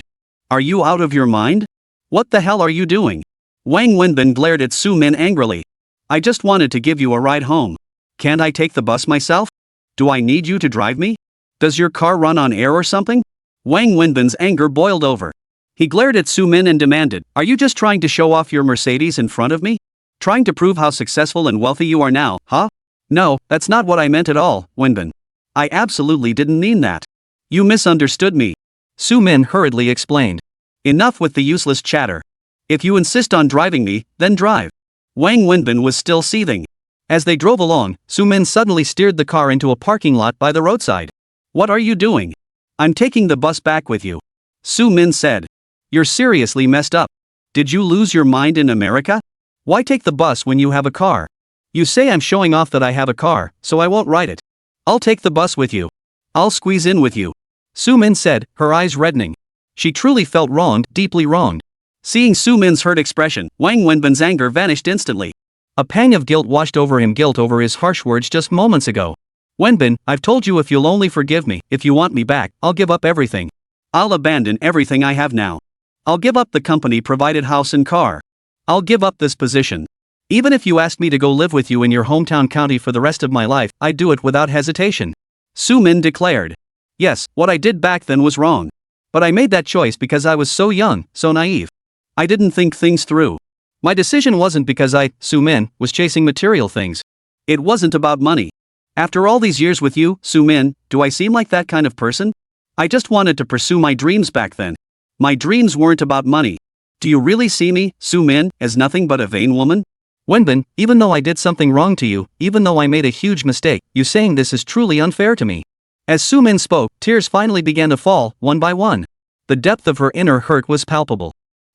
Are you out of your mind? What the hell are you doing? Wang Wenbin glared at Su Min angrily. I just wanted to give you a ride home. Can't I take the bus myself? Do I need you to drive me? Does your car run on air or something? Wang Wenbin's anger boiled over. He glared at Su Min and demanded, "Are you just trying to show off your Mercedes in front of me? Trying to prove how successful and wealthy you are now, huh?" "No, that's not what I meant at all, Wenbin. I absolutely didn't mean that. You misunderstood me," Su Min hurriedly explained. "Enough with the useless chatter. If you insist on driving me, then drive." Wang Wenbin was still seething. As they drove along, Su Min suddenly steered the car into a parking lot by the roadside. "What are you doing?" "I'm taking the bus back with you," Su Min said. "You're seriously messed up. Did you lose your mind in America? Why take the bus when you have a car? You say I'm showing off that I have a car, so I won't ride it. I'll take the bus with you. I'll squeeze in with you," Su Min said, her eyes reddening. She truly felt wronged, deeply wronged. Seeing Su Min's hurt expression, Wang Wenbin's anger vanished instantly. A pang of guilt washed over him, guilt over his harsh words just moments ago. "Wenbin, I've told you if you'll only forgive me, if you want me back, I'll give up everything. I'll abandon everything I have now. I'll give up the company-provided house and car. I'll give up this position. Even if you asked me to go live with you in your hometown county for the rest of my life, I'd do it without hesitation," Su Min declared. "Yes, what I did back then was wrong. But I made that choice because I was so young, so naive. I didn't think things through. My decision wasn't because I, Su Min, was chasing material things. It wasn't about money. After all these years with you, Su Min, do I seem like that kind of person? I just wanted to pursue my dreams back then. My dreams weren't about money. Do you really see me, Su Min, as nothing but a vain woman?" "Wenbin, even though I did something wrong to you, even though I made a huge mistake, you saying this is truly unfair to me." As Su Min spoke, tears finally began to fall, one by one. The depth of her inner hurt was palpable.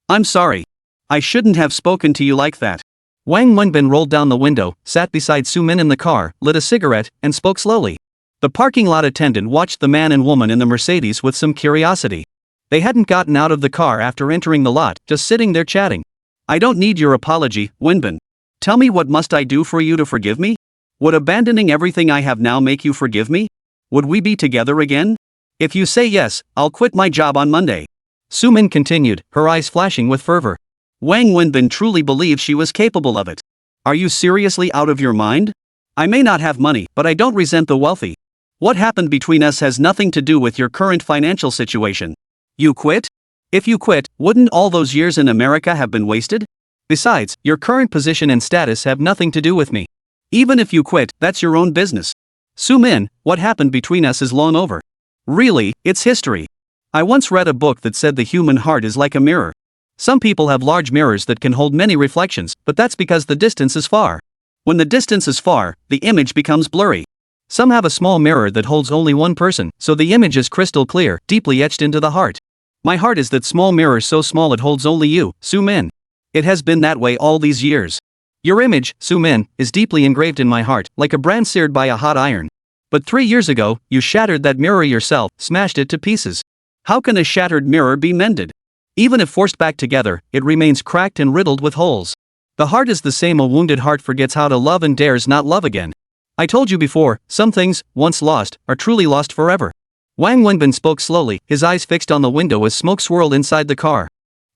"I'm sorry. I shouldn't have spoken to you like that." Wang Wenbin rolled down the window, sat beside Su Min in the car, lit a cigarette, and spoke slowly. The parking lot attendant watched the man and woman in the Mercedes with some curiosity. They hadn't gotten out of the car after entering the lot, just sitting there chatting. "I don't need your apology, Wenbin. Tell me, what must I do for you to forgive me? Would abandoning everything I have now make you forgive me? Would we be together again? If you say yes, I'll quit my job on Monday," Su Min continued, her eyes flashing with fervor. Wang Wenbin truly believed she was capable of it. "Are you seriously out of your mind? I may not have money, but I don't resent the wealthy. What happened between us has nothing to do with your current financial situation. You quit? If you quit, wouldn't all those years in America have been wasted? Besides, your current position and status have nothing to do with me. Even if you quit, that's your own business. Su Min, what happened between us is long over. Really, it's history. I once read a book that said the human heart is like a mirror. Some people have large mirrors that can hold many reflections, but that's because the distance is far. When the distance is far, the image becomes blurry. Some have a small mirror that holds only one person, so the image is crystal clear, deeply etched into the heart. My heart is that small mirror, so small it holds only you, Su Min. It has been that way all these years. Your image, Su Min, is deeply engraved in my heart, like a brand seared by a hot iron. But 3 years ago, you shattered that mirror yourself, smashed it to pieces. How can a shattered mirror be mended? Even if forced back together, it remains cracked and riddled with holes. The heart is the same. A wounded heart forgets how to love and dares not love again. I told you before, some things, once lost, are truly lost forever." Wang Wenbin spoke slowly, his eyes fixed on the window as smoke swirled inside the car.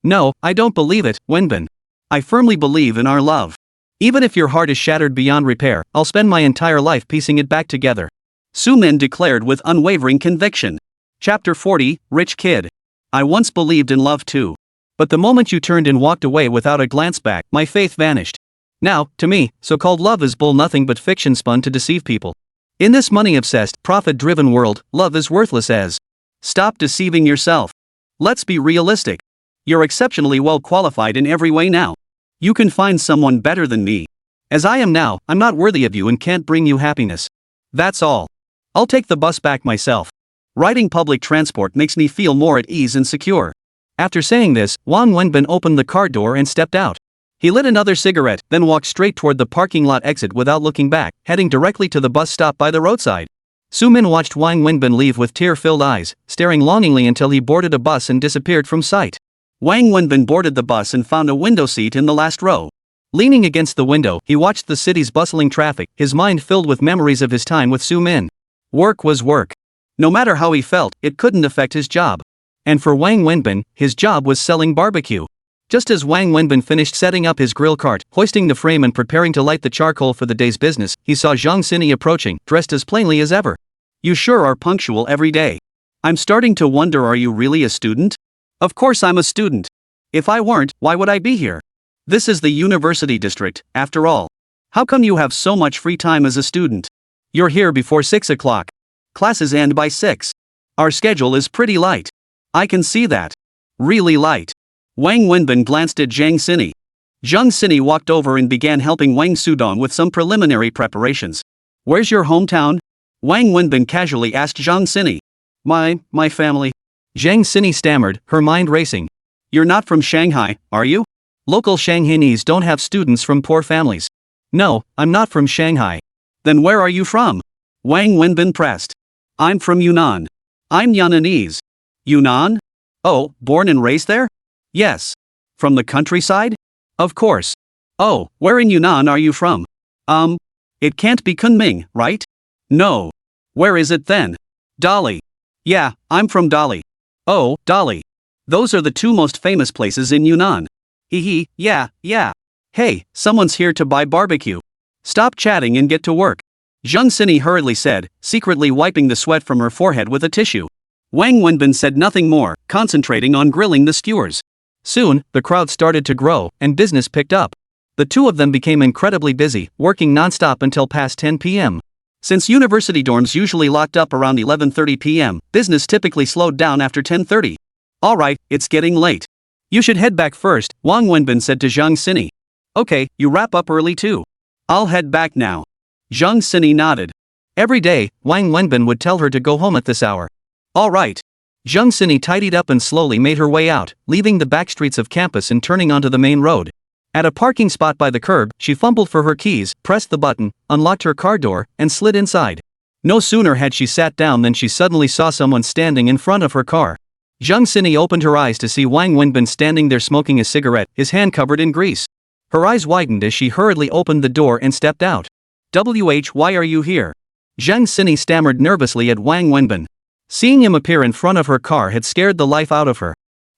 "No, I don't believe it, Wenbin. I firmly believe in our love. Even if your heart is shattered beyond repair, I'll spend my entire life piecing it back together," Su Min declared with unwavering conviction. Chapter 40, Rich Kid. "I once believed in love too. But the moment you turned and walked away without a glance back, my faith vanished. Now, to me, so-called love is bull, nothing but fiction spun to deceive people. In this money-obsessed, profit-driven world, love is worthless as. Stop deceiving yourself. Let's be realistic. You're exceptionally well qualified in every way now. You can find someone better than me. As I am now, I'm not worthy of you and can't bring you happiness. That's all. I'll take the bus back myself. Riding public transport makes me feel more at ease and secure." After saying this, Wang Wenbin opened the car door and stepped out. He lit another cigarette, then walked straight toward the parking lot exit without looking back, heading directly to the bus stop by the roadside. Su Min watched Wang Wenbin leave with tear-filled eyes, staring longingly until he boarded a bus and disappeared from sight. Wang Wenbin boarded the bus and found a window seat in the last row. Leaning against the window, he watched the city's bustling traffic, his mind filled with memories of his time with Su Min. Work was work. No matter how he felt, it couldn't affect his job. And for Wang Wenbin, his job was selling barbecue. Just as Wang Wenbin finished setting up his grill cart, hoisting the frame and preparing to light the charcoal for the day's business, he saw Zhang Xinyi approaching, dressed as plainly as ever. "You sure are punctual every day. I'm starting to wonder, are you really a student?" Of course I'm a student. If I weren't, why would I be here? This is the university district, after all. How come you have so much free time as a student? You're here before 6 o'clock. Classes end by 6. Our schedule is pretty light. I can see that. Really light. Wang Wenbin glanced at Zhang Sini. Zhang Sini walked over and began helping Wang Sudong with some preliminary preparations. Where's your hometown? Wang Wenbin casually asked Zhang Sini. My family. Zhang Sini stammered, her mind racing. You're not from Shanghai, are you? Local Shanghainese don't have students from poor families. No, I'm not from Shanghai. Then where are you from? Wang Wenbin pressed. I'm from Yunnan. I'm Yunnanese. Yunnan? Oh, born and raised there? Yes. From the countryside? Of course. Oh, where in Yunnan are you from? It can't be Kunming, right? No. Where is it then? Dali. Yeah, I'm from Dali. Oh, Dali. Those are the two most famous places in Yunnan. Hee, yeah. Hey, someone's here to buy barbecue. Stop chatting and get to work. Zhang Sini hurriedly said, secretly wiping the sweat from her forehead with a tissue. Wang Wenbin said nothing more, concentrating on grilling the skewers. Soon, the crowd started to grow, and business picked up. The two of them became incredibly busy, working non-stop until past 10 p.m. Since university dorms usually locked up around 11:30 p.m., business typically slowed down after 10:30. Alright, it's getting late. You should head back first, Wang Wenbin said to Zhang Sini. Okay, you wrap up early too. I'll head back now. Zhang Sini nodded. Every day, Wang Wenbin would tell her to go home at this hour. Alright. Zhang Sini tidied up and slowly made her way out, leaving the back streets of campus and turning onto the main road. At a parking spot by the curb, she fumbled for her keys, pressed the button, unlocked her car door, and slid inside. No sooner had she sat down than she suddenly saw someone standing in front of her car. Zhang Sini opened her eyes to see Wang Wenbin standing there smoking a cigarette, his hand covered in grease. Her eyes widened as she hurriedly opened the door and stepped out. Why are you here? Zhang Sini stammered nervously at Wang Wenbin. Seeing him appear in front of her car had scared the life out of her.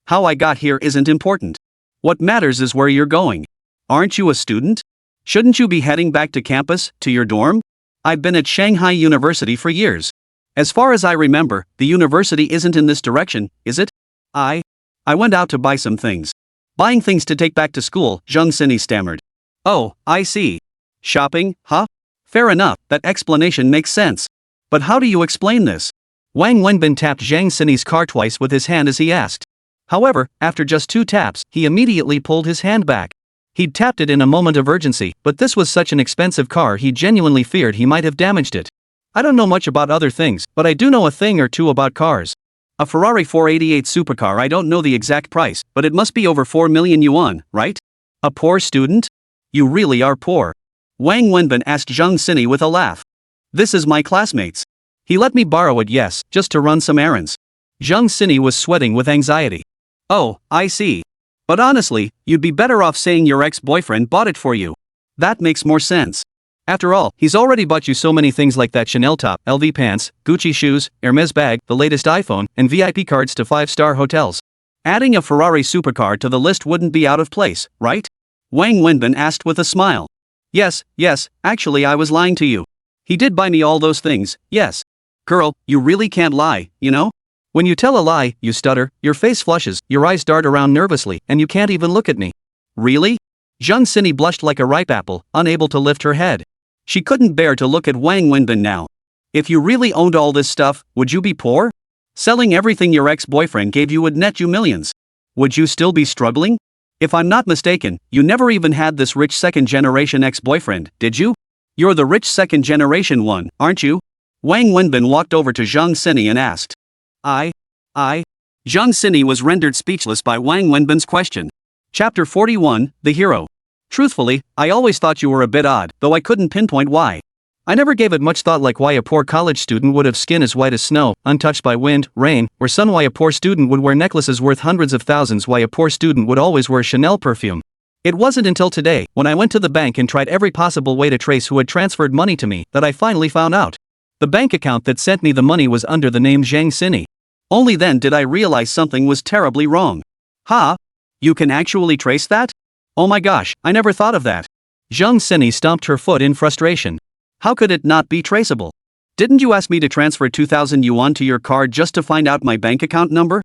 How I got here isn't important. What matters is where you're going. Aren't you a student? Shouldn't you be heading back to campus, to your dorm? I've been at Shanghai University for years. As far as I remember, the university isn't in this direction, is it? I went out to buy some things. Buying things to take back to school, Zhang Sini stammered. Oh, I see. Shopping, huh? Fair enough, that explanation makes sense. But how do you explain this? Wang Wenbin tapped Zhang Sini's car twice with his hand as he asked. However, after just 2 taps, he immediately pulled his hand back. He'd tapped it in a moment of urgency, but this was such an expensive car he genuinely feared he might have damaged it. I don't know much about other things, but I do know a thing or two about cars. A Ferrari 488 supercar, I don't know the exact price, but it must be over 4 million yuan, right? A poor student? You really are poor. Wang Wenbin asked Zhang Sini with a laugh. This is my classmate's. He let me borrow it, yes, just to run some errands. Zhang Sini was sweating with anxiety. Oh, I see. But honestly, you'd be better off saying your ex-boyfriend bought it for you. That makes more sense. After all, he's already bought you so many things like that Chanel top, LV pants, Gucci shoes, Hermes bag, the latest iPhone, and VIP cards to 5-star hotels. Adding a Ferrari supercar to the list wouldn't be out of place, right? Wang Wenbin asked with a smile. Yes, actually I was lying to you. He did buy me all those things, yes. Girl, you really can't lie, you know? When you tell a lie, you stutter, your face flushes, your eyes dart around nervously, and you can't even look at me. Really? Zhang Sini blushed like a ripe apple, unable to lift her head. She couldn't bear to look at Wang Wenbin now. If you really owned all this stuff, would you be poor? Selling everything your ex-boyfriend gave you would net you millions. Would you still be struggling? If I'm not mistaken, you never even had this rich second-generation ex-boyfriend, did you? You're the rich second-generation one, aren't you? Wang Wenbin walked over to Zhang Sini and asked. I? Zhang Sini was rendered speechless by Wang Wenbin's question. Chapter 41, The Hero. Truthfully, I always thought you were a bit odd, though I couldn't pinpoint why. I never gave it much thought, like why a poor college student would have skin as white as snow, untouched by wind, rain, or sun, why a poor student would wear necklaces worth hundreds of thousands, why a poor student would always wear Chanel perfume. It wasn't until today, when I went to the bank and tried every possible way to trace who had transferred money to me, that I finally found out. The bank account that sent me the money was under the name Zhang Sini. Only then did I realize something was terribly wrong. Ha? You can actually trace that? Oh my gosh, I never thought of that. Zhang Sini stomped her foot in frustration. How could it not be traceable? Didn't you ask me to transfer 2,000 yuan to your card just to find out my bank account number?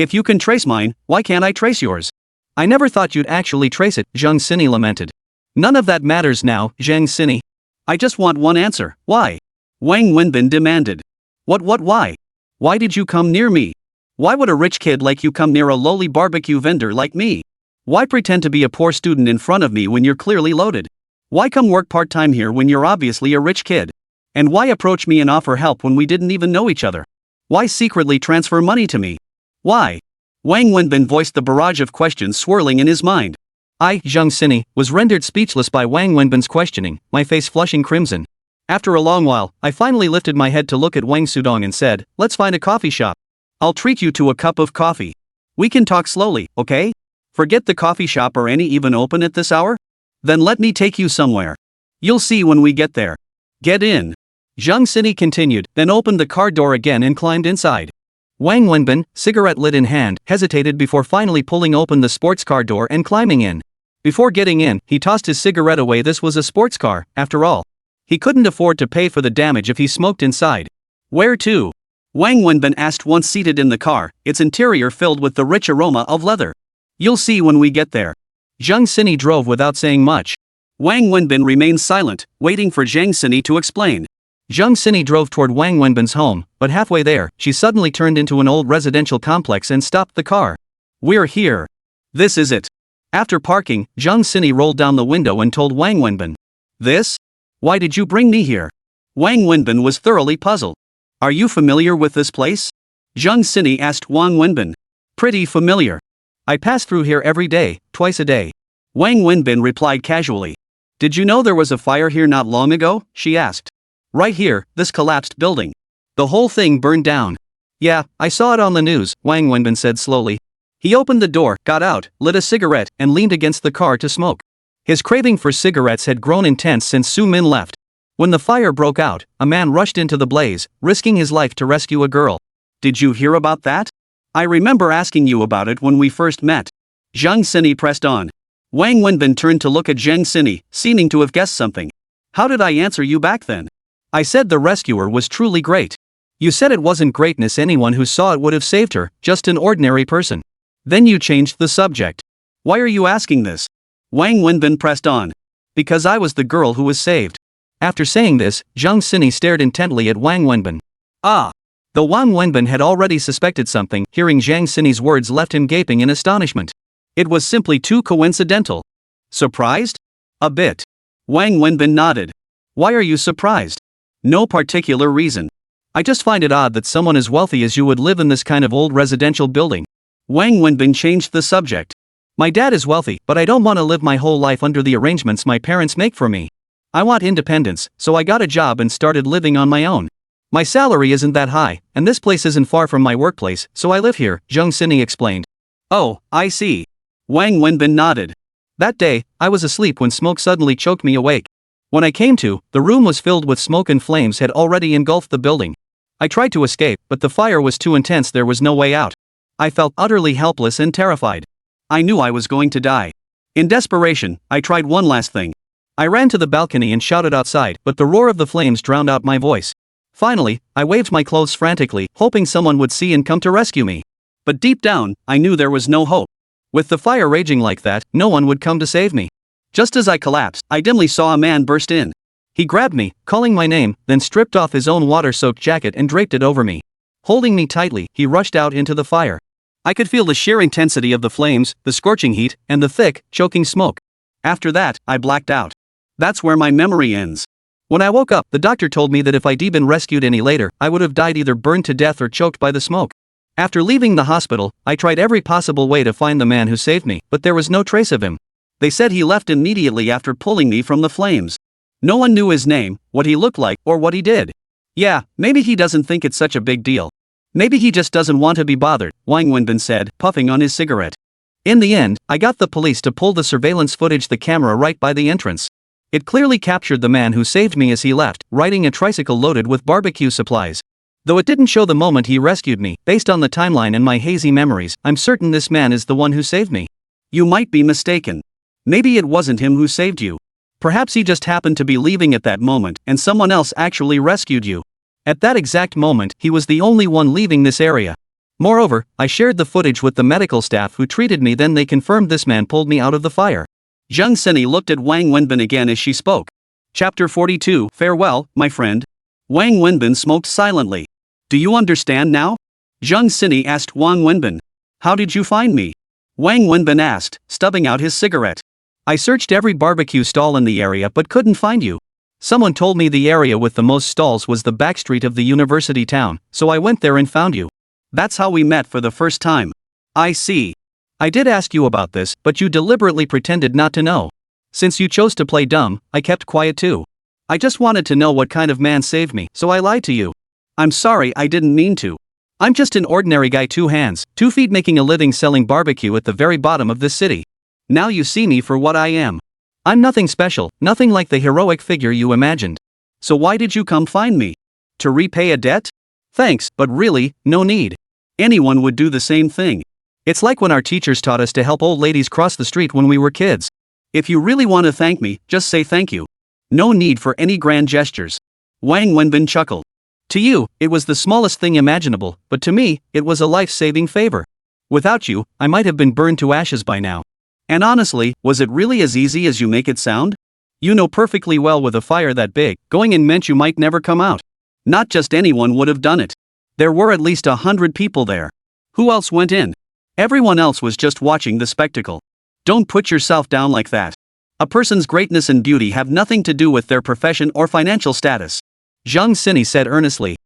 If you can trace mine, why can't I trace yours? I never thought you'd actually trace it, Zhang Sini lamented. None of that matters now, Zhang Sini. I just want one answer, why? Wang Wenbin demanded. Why? Why did you come near me? Why would a rich kid like you come near a lowly barbecue vendor like me? Why pretend to be a poor student in front of me when you're clearly loaded? Why come work part-time here when you're obviously a rich kid? And why approach me and offer help when we didn't even know each other? Why secretly transfer money to me? Why? Wang Wenbin voiced the barrage of questions swirling in his mind. I, Zhang Sini, was rendered speechless by Wang Wenbin's questioning, my face flushing crimson. After a long while, I finally lifted my head to look at Wang Sudong and said, let's find a coffee shop. I'll treat you to a cup of coffee. We can talk slowly, okay? Forget the coffee shop or any even open at this hour? Then let me take you somewhere. You'll see when we get there. Get in. Zhang Sini continued, then opened the car door again and climbed inside. Wang Wenbin, cigarette lit in hand, hesitated before finally pulling open the sports car door and climbing in. Before getting in, he tossed his cigarette away. This was a sports car, after all. He couldn't afford to pay for the damage if he smoked inside. Where to? Wang Wenbin asked once seated in the car, its interior filled with the rich aroma of leather. You'll see when we get there. Zhang Sini drove without saying much. Wang Wenbin remained silent, waiting for Zhang Sini to explain. Zhang Sini drove toward Wang Wenbin's home, but halfway there, she suddenly turned into an old residential complex and stopped the car. We're here. This is it. After parking, Zhang Sini rolled down the window and told Wang Wenbin. This? Why did you bring me here? Wang Wenbin was thoroughly puzzled. Are you familiar with this place? Zhang Sini asked Wang Wenbin. Pretty familiar. I pass through here every day, twice a day. Wang Wenbin replied casually. Did you know there was a fire here not long ago? She asked. Right here, this collapsed building. The whole thing burned down. Yeah, I saw it on the news, Wang Wenbin said slowly. He opened the door, got out, lit a cigarette, and leaned against the car to smoke. His craving for cigarettes had grown intense since Su Min left. When the fire broke out, a man rushed into the blaze, risking his life to rescue a girl. Did you hear about that? I remember asking you about it when we first met. Zhang Sini pressed on. Wang Wenbin turned to look at Zhang Sini, seeming to have guessed something. How did I answer you back then? I said the rescuer was truly great. You said it wasn't greatness, anyone who saw it would have saved her, just an ordinary person. Then you changed the subject. Why are you asking this? Wang Wenbin pressed on. Because I was the girl who was saved. After saying this, Zhang Sini stared intently at Wang Wenbin. Ah! Though Wang Wenbin had already suspected something, hearing Zhang Sini's words left him gaping in astonishment. It was simply too coincidental. Surprised? A bit. Wang Wenbin nodded. Why are you surprised? No particular reason. I just find it odd that someone as wealthy as you would live in this kind of old residential building. Wang Wenbin changed the subject. My dad is wealthy, but I don't want to live my whole life under the arrangements my parents make for me. I want independence, so I got a job and started living on my own. My salary isn't that high, and this place isn't far from my workplace, so I live here, Zhang Sini explained. Oh, I see. Wang Wenbin nodded. That day, I was asleep when smoke suddenly choked me awake. When I came to, the room was filled with smoke and flames had already engulfed the building. I tried to escape, but the fire was too intense, there was no way out. I felt utterly helpless and terrified. I knew I was going to die. In desperation, I tried one last thing. I ran to the balcony and shouted outside, but the roar of the flames drowned out my voice. Finally, I waved my clothes frantically, hoping someone would see and come to rescue me. But deep down, I knew there was no hope. With the fire raging like that, no one would come to save me. Just as I collapsed, I dimly saw a man burst in. He grabbed me, calling my name, then stripped off his own water-soaked jacket and draped it over me. Holding me tightly, he rushed out into the fire. I could feel the sheer intensity of the flames, the scorching heat, and the thick, choking smoke. After that, I blacked out. That's where my memory ends. When I woke up, the doctor told me that if I'd been rescued any later, I would have died either burned to death or choked by the smoke. After leaving the hospital, I tried every possible way to find the man who saved me, but there was no trace of him. They said he left immediately after pulling me from the flames. No one knew his name, what he looked like, or what he did. Yeah, maybe he doesn't think it's such a big deal. Maybe he just doesn't want to be bothered, Wang Wenbin said, puffing on his cigarette. In the end, I got the police to pull the surveillance footage, the camera right by the entrance. It clearly captured the man who saved me as he left, riding a tricycle loaded with barbecue supplies. Though it didn't show the moment he rescued me, based on the timeline and my hazy memories, I'm certain this man is the one who saved me. You might be mistaken. Maybe it wasn't him who saved you. Perhaps he just happened to be leaving at that moment, and someone else actually rescued you. At that exact moment, he was the only one leaving this area. Moreover, I shared the footage with the medical staff who treated me, then they confirmed this man pulled me out of the fire. Zheng Sini looked at Wang Wenbin again as she spoke. Chapter 42, Farewell, my friend. Wang Wenbin smoked silently. Do you understand now? Zheng Sini asked Wang Wenbin. How did you find me? Wang Wenbin asked, stubbing out his cigarette. I searched every barbecue stall in the area but couldn't find you. Someone told me the area with the most stalls was the backstreet of the university town, so I went there and found you. That's how we met for the first time. I see. I did ask you about this, but you deliberately pretended not to know. Since you chose to play dumb, I kept quiet too. I just wanted to know what kind of man saved me, so I lied to you. I'm sorry, I didn't mean to. I'm just an ordinary guy, 2 hands, 2 feet, making a living selling barbecue at the very bottom of this city. Now you see me for what I am. I'm nothing special, nothing like the heroic figure you imagined. So why did you come find me? To repay a debt? Thanks, but really, no need. Anyone would do the same thing. It's like when our teachers taught us to help old ladies cross the street when we were kids. If you really want to thank me, just say thank you. No need for any grand gestures. Wang Wenbin chuckled. To you, it was the smallest thing imaginable, but to me, it was a life-saving favor. Without you, I might have been burned to ashes by now. And honestly, was it really as easy as you make it sound? You know perfectly well with a fire that big, going in meant you might never come out. Not just anyone would have done it. There were at least 100 people there. Who else went in? Everyone else was just watching the spectacle. Don't put yourself down like that. A person's greatness and beauty have nothing to do with their profession or financial status. Zheng Sini said earnestly.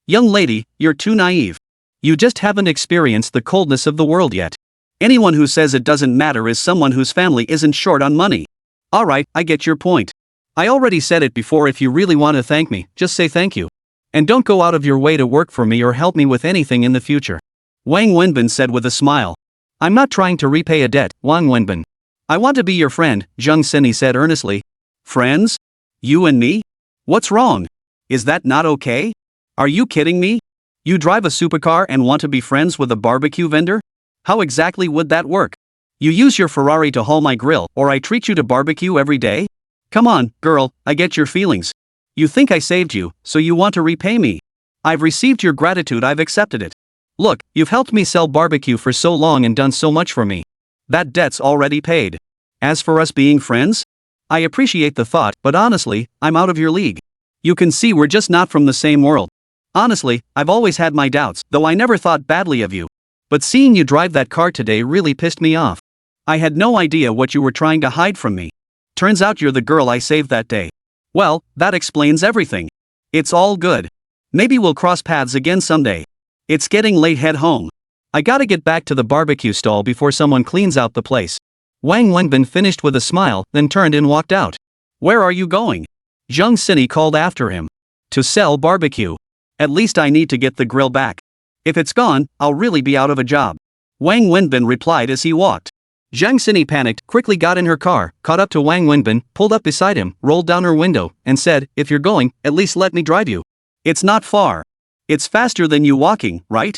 Young lady, you're too naive. You just haven't experienced the coldness of the world yet. Anyone who says it doesn't matter is someone whose family isn't short on money. Alright, I get your point. I already said it before, if you really want to thank me, just say thank you. And don't go out of your way to work for me or help me with anything in the future. Wang Wenbin said with a smile. I'm not trying to repay a debt, Wang Wenbin. I want to be your friend, Zheng Sini said earnestly. Friends? You and me? What's wrong? Is that not okay? Are you kidding me? You drive a supercar and want to be friends with a barbecue vendor? How exactly would that work? You use your Ferrari to haul my grill, or I treat you to barbecue every day? Come on, girl, I get your feelings. You think I saved you, so you want to repay me. I've received your gratitude, I've accepted it. Look, you've helped me sell barbecue for so long and done so much for me. That debt's already paid. As for us being friends? I appreciate the thought, but honestly, I'm out of your league. You can see we're just not from the same world. Honestly, I've always had my doubts, though I never thought badly of you. But seeing you drive that car today really pissed me off. I had no idea what you were trying to hide from me. Turns out you're the girl I saved that day. Well, that explains everything. It's all good. Maybe we'll cross paths again someday. It's getting late, head home. I gotta get back to the barbecue stall before someone cleans out the place. Wang Wenbin finished with a smile, then turned and walked out. Where are you going? Zheng Sini called after him. To sell barbecue. At least I need to get the grill back. If it's gone, I'll really be out of a job. Wang Wenbin replied as he walked. Zheng Sini panicked, quickly got in her car, caught up to Wang Wenbin, pulled up beside him, rolled down her window, and said, if you're going, at least let me drive you. It's not far. It's faster than you walking, right?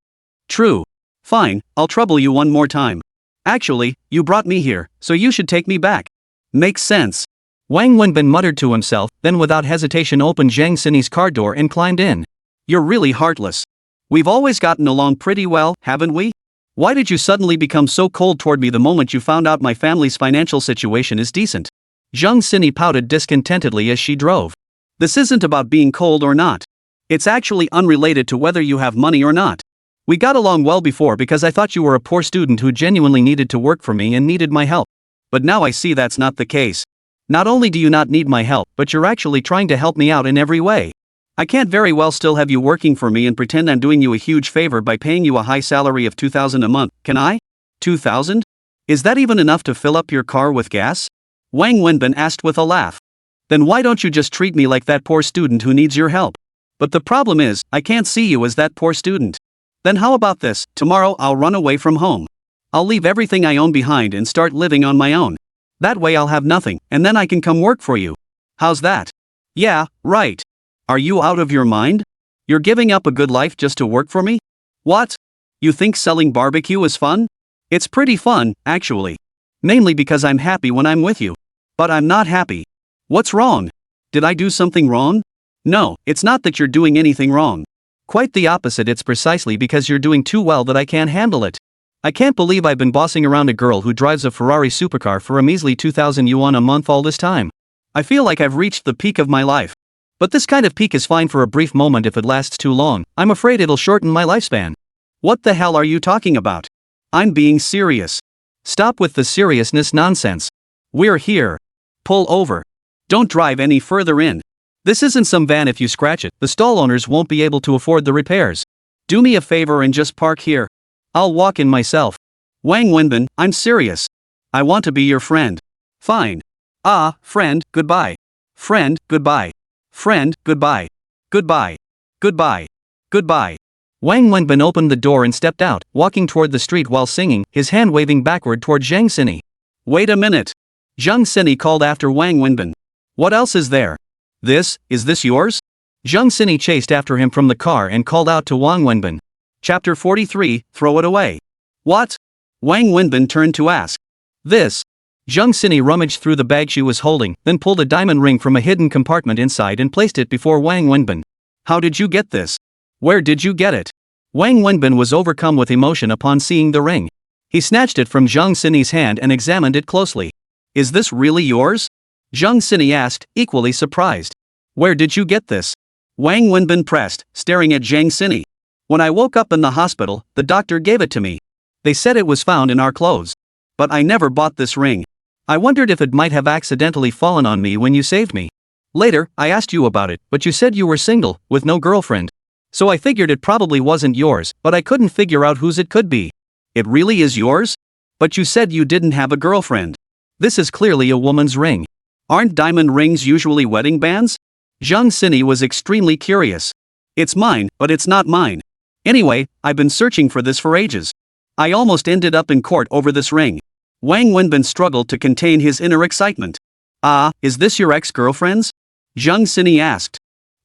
True. Fine, I'll trouble you one more time. Actually, you brought me here, so you should take me back. Makes sense. Wang Wenbin muttered to himself, then without hesitation opened Zheng Sini's car door and climbed in. You're really heartless. We've always gotten along pretty well, haven't we? Why did you suddenly become so cold toward me the moment you found out my family's financial situation is decent? Zheng Sini pouted discontentedly as she drove. This isn't about being cold or not. It's actually unrelated to whether you have money or not. We got along well before because I thought you were a poor student who genuinely needed to work for me and needed my help. But now I see that's not the case. Not only do you not need my help, but you're actually trying to help me out in every way. I can't very well still have you working for me and pretend I'm doing you a huge favor by paying you a high salary of $2,000 a month, can I? $2,000? Is that even enough to fill up your car with gas? Wang Wenbin asked with a laugh. Then why don't you just treat me like that poor student who needs your help? But the problem is, I can't see you as that poor student. Then how about this, tomorrow I'll run away from home. I'll leave everything I own behind and start living on my own. That way I'll have nothing, and then I can come work for you. How's that? Yeah, right. Are you out of your mind? You're giving up a good life just to work for me? What? You think selling barbecue is fun? It's pretty fun, actually. Mainly because I'm happy when I'm with you. But I'm not happy. What's wrong? Did I do something wrong? No, it's not that you're doing anything wrong. Quite the opposite, it's precisely because you're doing too well that I can't handle it. I can't believe I've been bossing around a girl who drives a Ferrari supercar for a measly 2,000 yuan a month all this time. I feel like I've reached the peak of my life. But this kind of peak is fine for a brief moment. If it lasts too long, I'm afraid it'll shorten my lifespan. What the hell are you talking about? I'm being serious. Stop with the seriousness nonsense. We're here. Pull over. Don't drive any further in. This isn't some van. If you scratch it, the stall owners won't be able to afford the repairs. Do me a favor and just park here. I'll walk in myself. Wang Wenbin, I'm serious. I want to be your friend. Fine. Ah, friend, goodbye. Friend, goodbye. Friend, goodbye. Goodbye. Goodbye. Goodbye. Wang Wenbin opened the door and stepped out, walking toward the street while singing, his hand waving backward toward Zhang Xini. Wait a minute. Zhang Xini called after Wang Wenbin. What else is there? Is this yours? Zhang Xini chased after him from the car and called out to Wang Wenbin. Chapter 43, Throw it away. What? Wang Wenbin turned to ask. This. Zhang Xini rummaged through the bag she was holding, then pulled a diamond ring from a hidden compartment inside and placed it before Wang Wenbin. How did you get this? Where did you get it? Wang Wenbin was overcome with emotion upon seeing the ring. He snatched it from Zhang Xini's hand and examined it closely. Is this really yours? Zhang Xini asked, equally surprised. Where did you get this? Wang Wenbin pressed, staring at Zhang Xini. When I woke up in the hospital, the doctor gave it to me. They said it was found in our clothes. But I never bought this ring. I wondered if it might have accidentally fallen on me when you saved me. Later, I asked you about it, but you said you were single, with no girlfriend. So I figured it probably wasn't yours, but I couldn't figure out whose it could be. It really is yours? But you said you didn't have a girlfriend. This is clearly a woman's ring. Aren't diamond rings usually wedding bands? Zhang Xini was extremely curious. It's mine, but it's not mine. Anyway, I've been searching for this for ages. I almost ended up in court over this ring. Wang Wenbin struggled to contain his inner excitement. Ah, is this your ex-girlfriend's? Zhang Xini asked.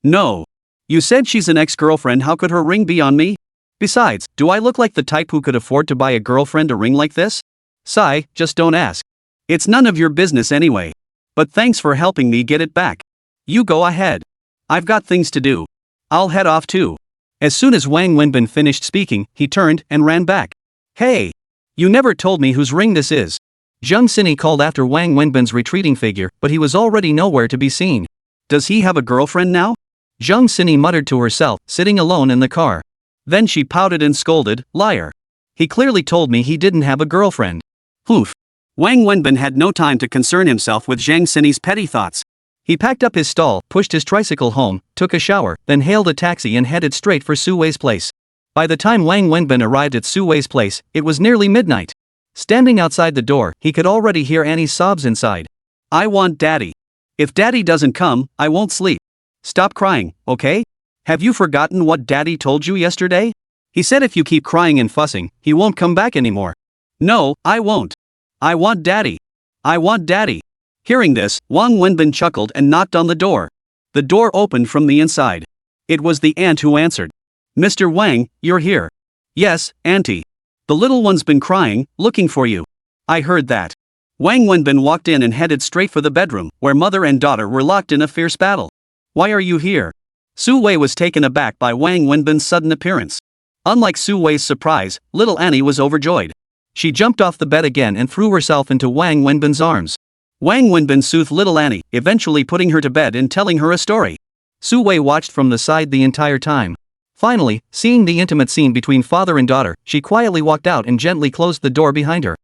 No. You said she's an ex-girlfriend. How could her ring be on me? Besides, do I look like the type who could afford to buy a girlfriend a ring like this? Sigh, just don't ask. It's none of your business anyway. But thanks for helping me get it back. You go ahead. I've got things to do. I'll head off too. As soon as Wang Wenbin finished speaking, he turned and ran back. Hey! You never told me whose ring this is. Zhang Xini called after Wang Wenbin's retreating figure, but he was already nowhere to be seen. Does he have a girlfriend now? Zhang Xini muttered to herself, sitting alone in the car. Then she pouted and scolded, liar. He clearly told me he didn't have a girlfriend. Poof. Wang Wenbin had no time to concern himself with Zhang Xini's petty thoughts. He packed up his stall, pushed his tricycle home, took a shower, then hailed a taxi and headed straight for Su Wei's place. By the time Wang Wenbin arrived at Su Wei's place, it was nearly midnight. Standing outside the door, he could already hear Annie's sobs inside. I want daddy. If daddy doesn't come, I won't sleep. Stop crying, okay? Have you forgotten what daddy told you yesterday? He said if you keep crying and fussing, he won't come back anymore. No, I won't. I want daddy. I want daddy. Hearing this, Wang Wenbin chuckled and knocked on the door. The door opened from the inside. It was the aunt who answered. Mr. Wang, you're here. Yes, auntie. The little one's been crying, looking for you. I heard that. Wang Wenbin walked in and headed straight for the bedroom, where mother and daughter were locked in a fierce battle. Why are you here? Su Wei was taken aback by Wang Wenbin's sudden appearance. Unlike Su Wei's surprise, little Annie was overjoyed. She jumped off the bed again and threw herself into Wang Wenbin's arms. Wang Wenbin soothed little Annie, eventually putting her to bed and telling her a story. Su Wei watched from the side the entire time. Finally, seeing the intimate scene between father and daughter, she quietly walked out and gently closed the door behind her.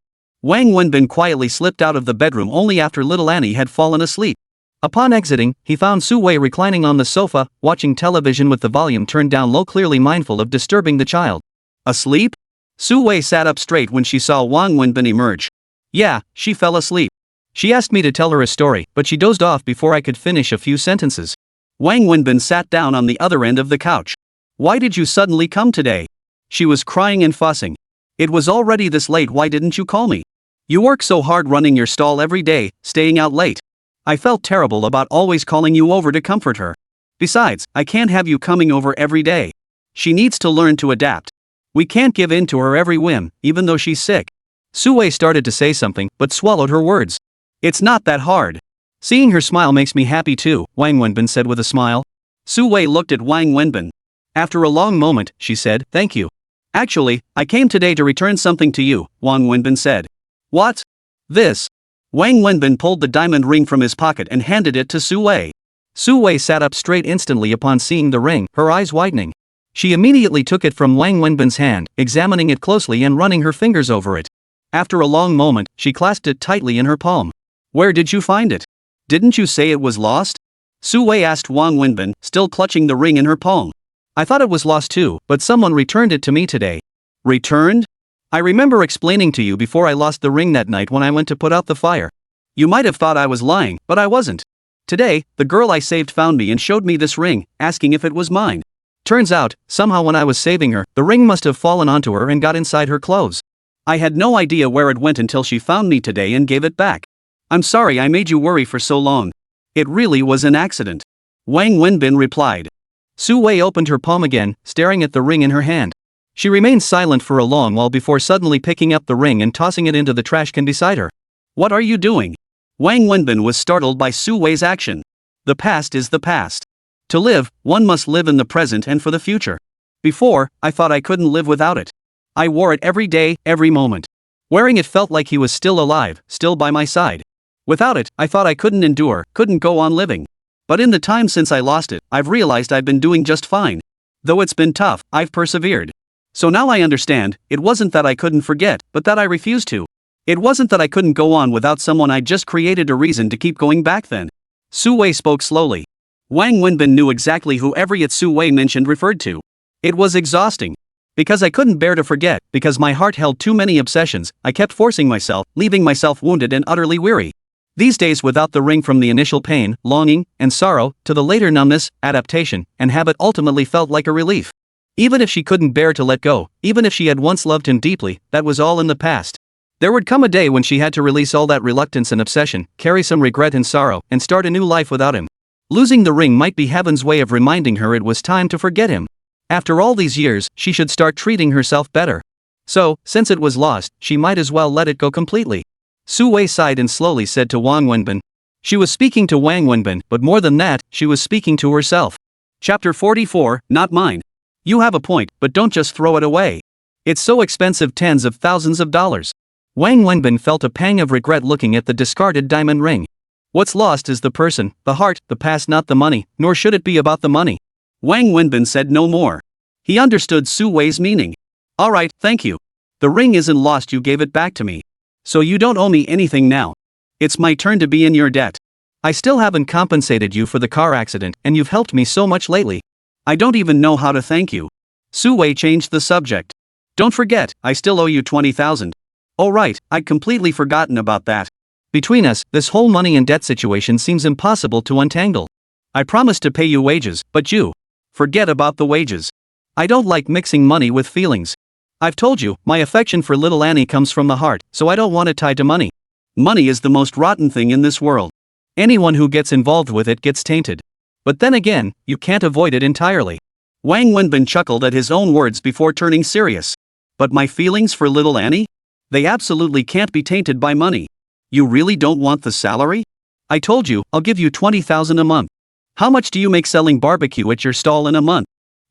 Wang Wenbin quietly slipped out of the bedroom only after little Annie had fallen asleep. Upon exiting, he found Su Wei reclining on the sofa, watching television with the volume turned down low, clearly mindful of disturbing the child. Asleep? Su Wei sat up straight when she saw Wang Wenbin emerge. Yeah, she fell asleep. She asked me to tell her a story, but she dozed off before I could finish a few sentences. Wang Wenbin sat down on the other end of the couch. Why did you suddenly come today? She was crying and fussing. It was already this late, why didn't you call me? You work so hard running your stall every day, staying out late. I felt terrible about always calling you over to comfort her. Besides, I can't have you coming over every day. She needs to learn to adapt. We can't give in to her every whim, even though she's sick. Su Wei started to say something, but swallowed her words. It's not that hard. Seeing her smile makes me happy too, Wang Wenbin said with a smile. Su Wei looked at Wang Wenbin. After a long moment, she said, "Thank you. Actually, I came today to return something to you," Wang Wenbin said. "What? This?" Wang Wenbin pulled the diamond ring from his pocket and handed it to Su Wei. Su Wei sat up straight instantly upon seeing the ring, her eyes widening. She immediately took it from Wang Wenbin's hand, examining it closely and running her fingers over it. After a long moment, she clasped it tightly in her palm. "Where did you find it? Didn't you say it was lost?" Su Wei asked Wang Wenbin, still clutching the ring in her palm. "I thought it was lost too, but someone returned it to me today." "Returned? I remember explaining to you before I lost the ring that night when I went to put out the fire. You might have thought I was lying, but I wasn't. Today, the girl I saved found me and showed me this ring, asking if it was mine. Turns out, somehow when I was saving her, the ring must have fallen onto her and got inside her clothes. I had no idea where it went until she found me today and gave it back. I'm sorry I made you worry for so long. It really was an accident," Wang Wenbin replied. Su Wei opened her palm again, staring at the ring in her hand. She remained silent for a long while before suddenly picking up the ring and tossing it into the trash can beside her. "What are you doing?" Wang Wenbin was startled by Su Wei's action. The past is the past. To live, one must live in the present and for the future. Before, I thought I couldn't live without it. I wore it every day, every moment. Wearing it felt like he was still alive, still by my side. Without it, I thought I couldn't endure, couldn't go on living. But in the time since I lost it, I've realized I've been doing just fine. Though it's been tough, I've persevered. So now I understand, it wasn't that I couldn't forget, but that I refused to. It wasn't that I couldn't go on without someone, I just created a reason to keep going back then." Su Wei spoke slowly. Wang Wenbin knew exactly who every it Su Wei mentioned referred to. It was exhausting. Because I couldn't bear to forget, because my heart held too many obsessions, I kept forcing myself, leaving myself wounded and utterly weary. These days without the ring, from the initial pain, longing, and sorrow, to the later numbness, adaptation, and habit, ultimately felt like a relief. Even if she couldn't bear to let go, even if she had once loved him deeply, that was all in the past. There would come a day when she had to release all that reluctance and obsession, carry some regret and sorrow, and start a new life without him. Losing the ring might be heaven's way of reminding her it was time to forget him. After all these years, she should start treating herself better. So, since it was lost, she might as well let it go completely. Su Wei sighed and slowly said to Wang Wenbin. She was speaking to Wang Wenbin, but more than that, she was speaking to herself. Chapter 44, Not Mine. You have a point, but don't just throw it away. It's so expensive, tens of thousands of dollars. Wang Wenbin felt a pang of regret looking at the discarded diamond ring. What's lost is the person, the heart, the past, not the money, nor should it be about the money. Wang Wenbin said no more. He understood Su Wei's meaning. "All right, thank you. The ring isn't lost, you gave it back to me. So you don't owe me anything now. It's my turn to be in your debt. I still haven't compensated you for the car accident, and you've helped me so much lately. I don't even know how to thank you." Su Wei changed the subject. "Don't forget, I still owe you 20,000. Oh right, I'd completely forgotten about that. Between us, this whole money and debt situation seems impossible to untangle. I promised to pay you wages, but you. Forget about the wages. I don't like mixing money with feelings. I've told you, my affection for little Annie comes from the heart, so I don't want it tied to money. Money is the most rotten thing in this world. Anyone who gets involved with it gets tainted. But then again, you can't avoid it entirely." Wang Wenbin chuckled at his own words before turning serious. "But my feelings for little Annie? They absolutely can't be tainted by money. You really don't want the salary? I told you, I'll give you 20,000 a month. How much do you make selling barbecue at your stall in a month?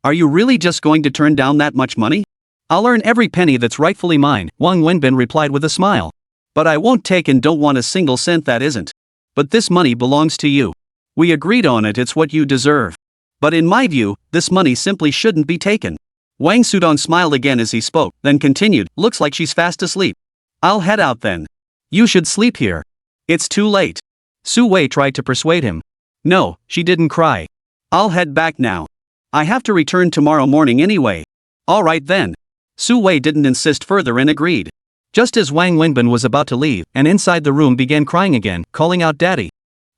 Are you really just going to turn down that much money?" "I'll earn every penny that's rightfully mine," Wang Wenbin replied with a smile. "But I won't take and don't want a single cent that isn't. But this money belongs to you. We agreed on it, it's what you deserve. But in my view, this money simply shouldn't be taken." Wang Sudong smiled again as he spoke, then continued, "Looks like she's fast asleep. I'll head out then." "You should sleep here. It's too late." Su Wei tried to persuade him. "No," she didn't cry. "I'll head back now. I have to return tomorrow morning anyway." "All right then." Su Wei didn't insist further and agreed. Just as Wang Wenbin was about to leave, and inside the room began crying again, calling out "Daddy."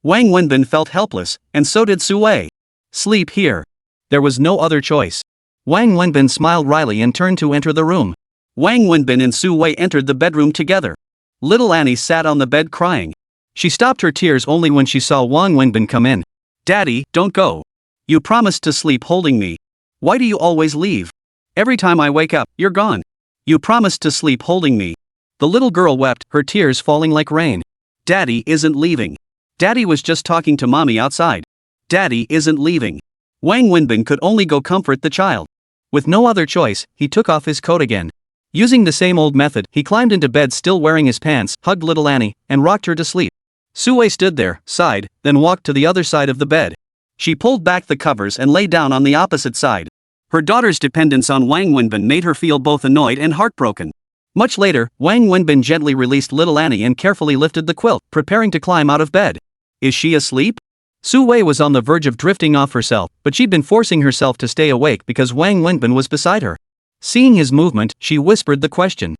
Wang Wenbin felt helpless, and so did Su Wei. Sleep here. There was no other choice. Wang Wenbin smiled wryly and turned to enter the room. Wang Wenbin and Su Wei entered the bedroom together. Little Annie sat on the bed crying. She stopped her tears only when she saw Wang Wenbin come in. "Daddy, don't go. You promised to sleep holding me. Why do you always leave? Every time I wake up, you're gone. You promised to sleep holding me." The little girl wept, her tears falling like rain. "Daddy isn't leaving. Daddy was just talking to Mommy outside. Daddy isn't leaving." Wang Wenbin could only go comfort the child. With no other choice, he took off his coat again. Using the same old method, he climbed into bed still wearing his pants, hugged little Annie, and rocked her to sleep. Su-wei stood there, sighed, then walked to the other side of the bed. She pulled back the covers and lay down on the opposite side. Her daughter's dependence on Wang Wenbin made her feel both annoyed and heartbroken. Much later, Wang Wenbin gently released little Annie and carefully lifted the quilt, preparing to climb out of bed. Is she asleep? Su-wei was on the verge of drifting off herself, but she'd been forcing herself to stay awake because Wang Wenbin was beside her. Seeing his movement, she whispered the question.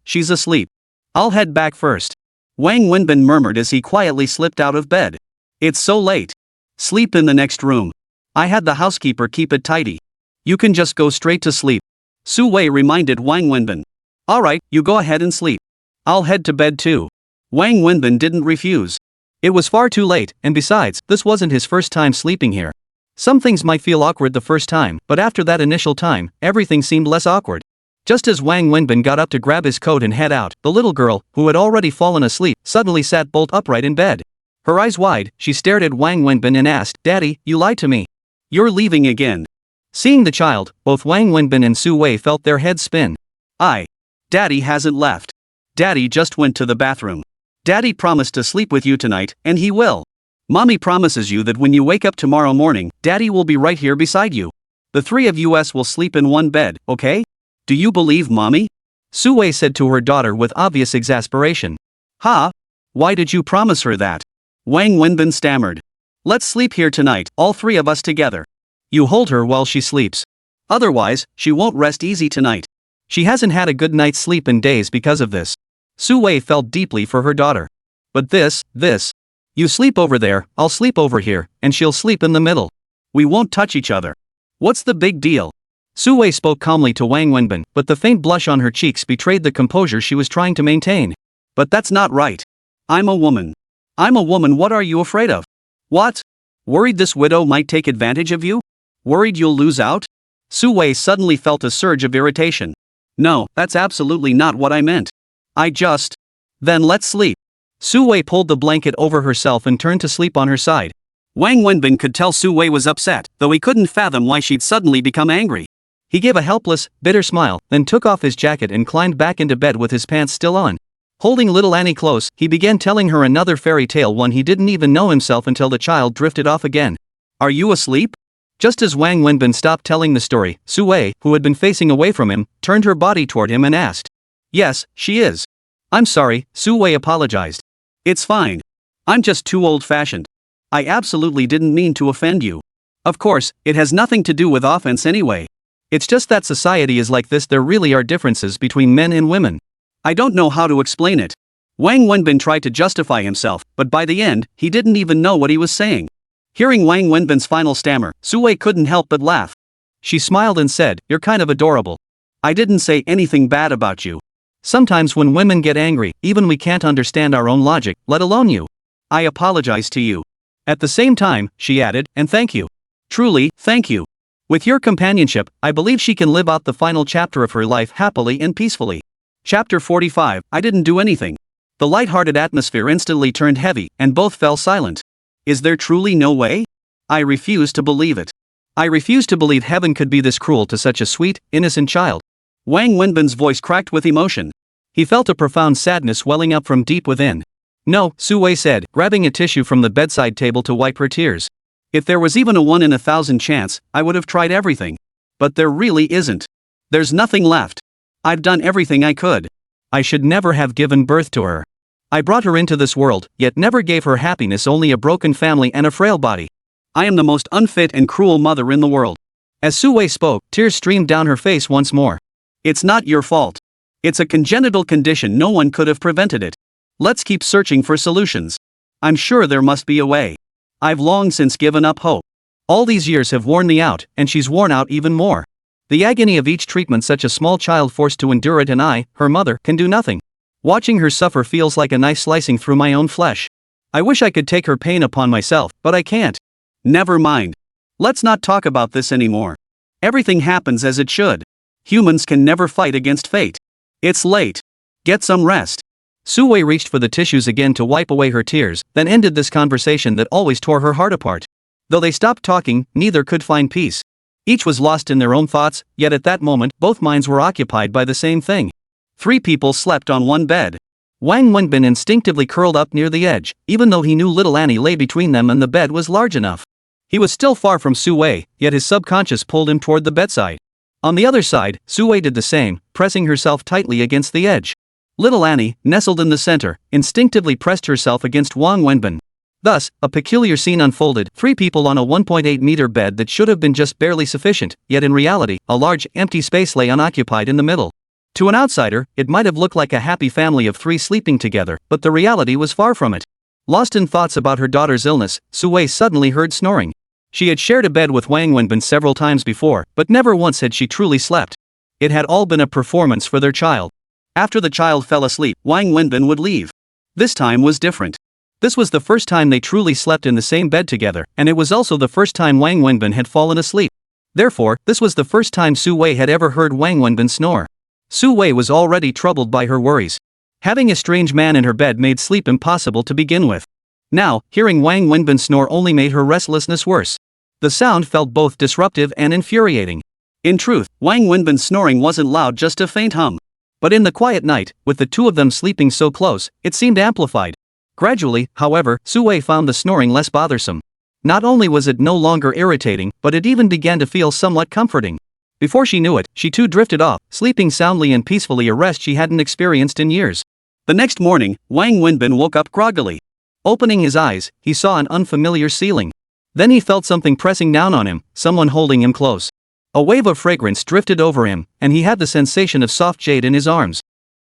She's asleep. I'll head back first. Wang Wenbin murmured as he quietly slipped out of bed. It's so late. Sleep in the next room. I had the housekeeper keep it tidy. You can just go straight to sleep. Su-wei reminded Wang Wenbin. Alright, you go ahead and sleep. I'll head to bed too. Wang Wenbin didn't refuse. It was far too late, and besides, this wasn't his first time sleeping here. Some things might feel awkward the first time, but after that initial time, everything seemed less awkward. Just as Wang Wenbin got up to grab his coat and head out, the little girl, who had already fallen asleep, suddenly sat bolt upright in bed. Her eyes wide, she stared at Wang Wenbin and asked, Daddy, you lied to me. You're leaving again. Seeing the child, both Wang Wenbin and Su-wei felt their heads spin. Daddy hasn't left. Daddy just went to the bathroom. Daddy promised to sleep with you tonight, and he will. Mommy promises you that when you wake up tomorrow morning, Daddy will be right here beside you. The three of us will sleep in one bed, okay? Do you believe Mommy? Su-wei said to her daughter with obvious exasperation. Why did you promise her that? Wang Wenbin stammered. Let's sleep here tonight, all three of us together. You hold her while she sleeps. Otherwise, she won't rest easy tonight. She hasn't had a good night's sleep in days because of this. Su-wei felt deeply for her daughter. But this. You sleep over there, I'll sleep over here, and she'll sleep in the middle. We won't touch each other. What's the big deal? Su-wei spoke calmly to Wang Wenbin, but the faint blush on her cheeks betrayed the composure she was trying to maintain. But that's not right. I'm a woman. What are you afraid of? What? Worried this widow might take advantage of you? Worried you'll lose out? Su-wei suddenly felt a surge of irritation. No, that's absolutely not what I meant. Then let's sleep. Su-wei pulled the blanket over herself and turned to sleep on her side. Wang Wenbin could tell Su-wei was upset, though he couldn't fathom why she'd suddenly become angry. He gave a helpless, bitter smile, then took off his jacket and climbed back into bed with his pants still on. Holding little Annie close, he began telling her another fairy tale, one he didn't even know himself, until the child drifted off again. Are you asleep? Just as Wang Wenbin stopped telling the story, Su-wei, who had been facing away from him, turned her body toward him and asked. Yes, she is. I'm sorry, Su-wei apologized. It's fine. I'm just too old-fashioned. I absolutely didn't mean to offend you. Of course, it has nothing to do with offense anyway. It's just that society is like this. There really are differences between men and women. I don't know how to explain it. Wang Wenbin tried to justify himself, but by the end, he didn't even know what he was saying. Hearing Wang Wenbin's final stammer, Su-wei couldn't help but laugh. She smiled and said, You're kind of adorable. I didn't say anything bad about you. Sometimes when women get angry, even we can't understand our own logic, let alone you. I apologize to you. At the same time, she added, and thank you. Truly, thank you. With your companionship, I believe she can live out the final chapter of her life happily and peacefully. Chapter 45, I didn't do anything. The light-hearted atmosphere instantly turned heavy, and both fell silent. Is there truly no way? I refuse to believe it. I refuse to believe heaven could be this cruel to such a sweet, innocent child. Wang Wenbin's voice cracked with emotion. He felt a profound sadness welling up from deep within. No, Su-wei said, grabbing a tissue from the bedside table to wipe her tears. If there was even a 1 in 1,000 chance, I would have tried everything. But there really isn't. There's nothing left. I've done everything I could. I should never have given birth to her. I brought her into this world, yet never gave her happiness, only a broken family and a frail body. I am the most unfit and cruel mother in the world. As Su-wei spoke, tears streamed down her face once more. It's not your fault. It's a congenital condition, no one could have prevented it. Let's keep searching for solutions. I'm sure there must be a way. I've long since given up hope. All these years have worn me out, and she's worn out even more. The agony of each treatment such a small child forced to endure it, and I, her mother, can do nothing. Watching her suffer feels like a knife slicing through my own flesh. I wish I could take her pain upon myself, but I can't. Never mind. Let's not talk about this anymore. Everything happens as it should. Humans can never fight against fate. It's late. Get some rest. Su-wei reached for the tissues again to wipe away her tears, then ended this conversation that always tore her heart apart. Though they stopped talking, neither could find peace. Each was lost in their own thoughts, yet at that moment, both minds were occupied by the same thing. 3 people slept on one bed. Wang Wenbin instinctively curled up near the edge, even though he knew little Annie lay between them and the bed was large enough. He was still far from Su Wei, yet his subconscious pulled him toward the bedside. On the other side, Su Wei did the same, pressing herself tightly against the edge. Little Annie, nestled in the center, instinctively pressed herself against Wang Wenbin. Thus, a peculiar scene unfolded: 3 people on a 1.8-meter bed that should have been just barely sufficient, yet in reality, a large, empty space lay unoccupied in the middle. To an outsider, it might have looked like a happy family of 3 sleeping together, but the reality was far from it. Lost in thoughts about her daughter's illness, Su Wei suddenly heard snoring. She had shared a bed with Wang Wenbin several times before, but never once had she truly slept. It had all been a performance for their child. After the child fell asleep, Wang Wenbin would leave. This time was different. This was the first time they truly slept in the same bed together, and it was also the first time Wang Wenbin had fallen asleep. Therefore, this was the first time Su Wei had ever heard Wang Wenbin snore. Su Wei was already troubled by her worries. Having a strange man in her bed made sleep impossible to begin with. Now, hearing Wang Wenbin snore only made her restlessness worse. The sound felt both disruptive and infuriating. In truth, Wang Wenbin's snoring wasn't loud, just a faint hum. But in the quiet night, with the 2 of them sleeping so close, it seemed amplified. Gradually, however, Su Wei found the snoring less bothersome. Not only was it no longer irritating, but it even began to feel somewhat comforting. Before she knew it, she too drifted off, sleeping soundly and peacefully, a rest she hadn't experienced in years. The next morning, Wang Wenbin woke up groggily. Opening his eyes, he saw an unfamiliar ceiling. Then he felt something pressing down on him, someone holding him close. A wave of fragrance drifted over him, and he had the sensation of soft jade in his arms.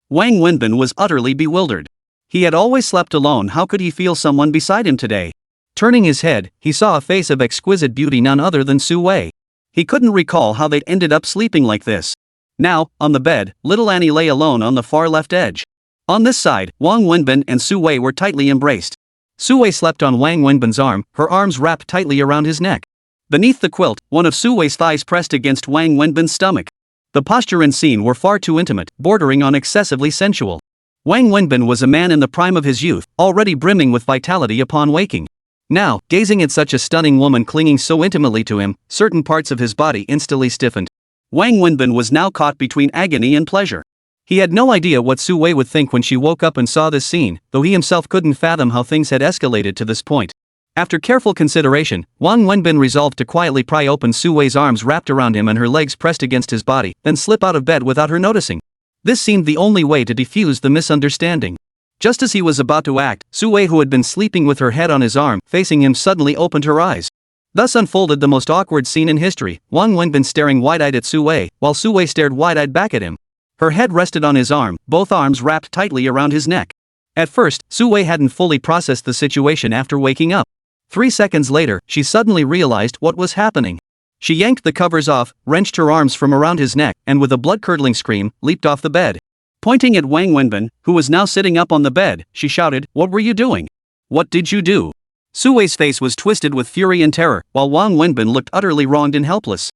Wang Wenbin was utterly bewildered. He had always slept alone, how could he feel someone beside him today? Turning his head, he saw a face of exquisite beauty, none other than Su Wei. He couldn't recall how they'd ended up sleeping like this. Now, on the bed, little Annie lay alone on the far left edge. On this side, Wang Wenbin and Su Wei were tightly embraced. Su Wei slept on Wang Wenbin's arm, her arms wrapped tightly around his neck. Beneath the quilt, one of Su Wei's thighs pressed against Wang Wenbin's stomach. The posture and scene were far too intimate, bordering on excessively sensual. Wang Wenbin was a man in the prime of his youth, already brimming with vitality upon waking. Now, gazing at such a stunning woman clinging so intimately to him, certain parts of his body instantly stiffened. Wang Wenbin was now caught between agony and pleasure. He had no idea what Su Wei would think when she woke up and saw this scene, though he himself couldn't fathom how things had escalated to this point. After careful consideration, Wang Wenbin resolved to quietly pry open Su Wei's arms wrapped around him and her legs pressed against his body, then slip out of bed without her noticing. This seemed the only way to defuse the misunderstanding. Just as he was about to act, Su Wei, who had been sleeping with her head on his arm, facing him, suddenly opened her eyes. Thus unfolded the most awkward scene in history, Wang Wenbin staring wide-eyed at Su Wei, while Su Wei stared wide-eyed back at him. Her head rested on his arm, both arms wrapped tightly around his neck. At first, Su Wei hadn't fully processed the situation after waking up. 3 seconds later, she suddenly realized what was happening. She yanked the covers off, wrenched her arms from around his neck, and with a blood-curdling scream, leaped off the bed. Pointing at Wang Wenbin, who was now sitting up on the bed, she shouted, "What were you doing? What did you do?" Su Wei's face was twisted with fury and terror, while Wang Wenbin looked utterly wronged and helpless.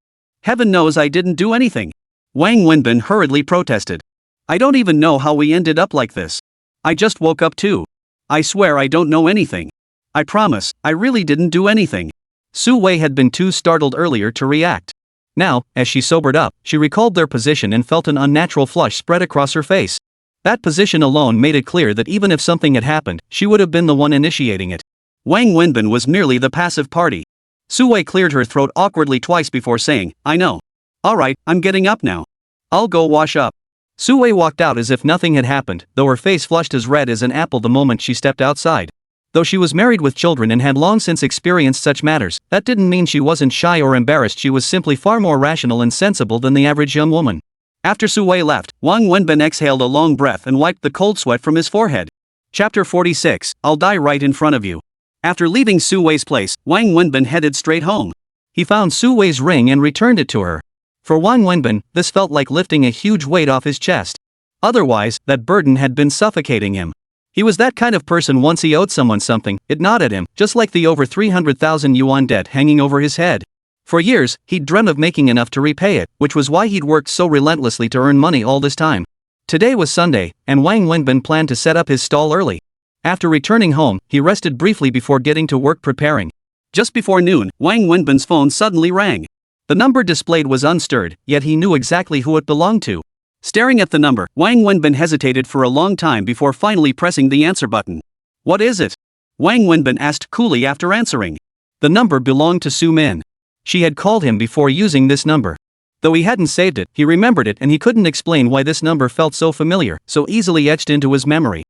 "Heaven knows I didn't do anything," Wang Wenbin hurriedly protested. "I don't even know how we ended up like this. I just woke up too. I swear I don't know anything. I promise, I really didn't do anything." Su Wei had been too startled earlier to react. Now, as she sobered up, she recalled their position and felt an unnatural flush spread across her face. That position alone made it clear that even if something had happened, she would have been the one initiating it. Wang Wenbin was merely the passive party. Su Wei cleared her throat awkwardly twice before saying, "I know. Alright, I'm getting up now. I'll go wash up." Su Wei walked out as if nothing had happened, though her face flushed as red as an apple the moment she stepped outside. Though she was married with children and had long since experienced such matters, that didn't mean she wasn't shy or embarrassed. She was simply far more rational and sensible than the average young woman. After Su Wei left, Wang Wenbin exhaled a long breath and wiped the cold sweat from his forehead. Chapter 46, I'll die right in front of you. After leaving Su Wei's place, Wang Wenbin headed straight home. He found Su Wei's ring and returned it to her. For Wang Wenbin, this felt like lifting a huge weight off his chest. Otherwise, that burden had been suffocating him. He was that kind of person. Once he owed someone something, it gnawed at him, just like the over 300,000 yuan debt hanging over his head. For years, he'd dreamt of making enough to repay it, which was why he'd worked so relentlessly to earn money all this time. Today was Sunday, and Wang Wenbin planned to set up his stall early. After returning home, he rested briefly before getting to work preparing. Just before noon, Wang Wenbin's phone suddenly rang. The number displayed was unstirred, yet he knew exactly who it belonged to. Staring at the number, Wang Wenbin hesitated for a long time before finally pressing the answer button. What is it? Wang Wenbin asked coolly after answering. The number belonged to Su Min. She had called him before using this number. Though he hadn't saved it, he remembered it and he couldn't explain why this number felt so familiar, so easily etched into his memory.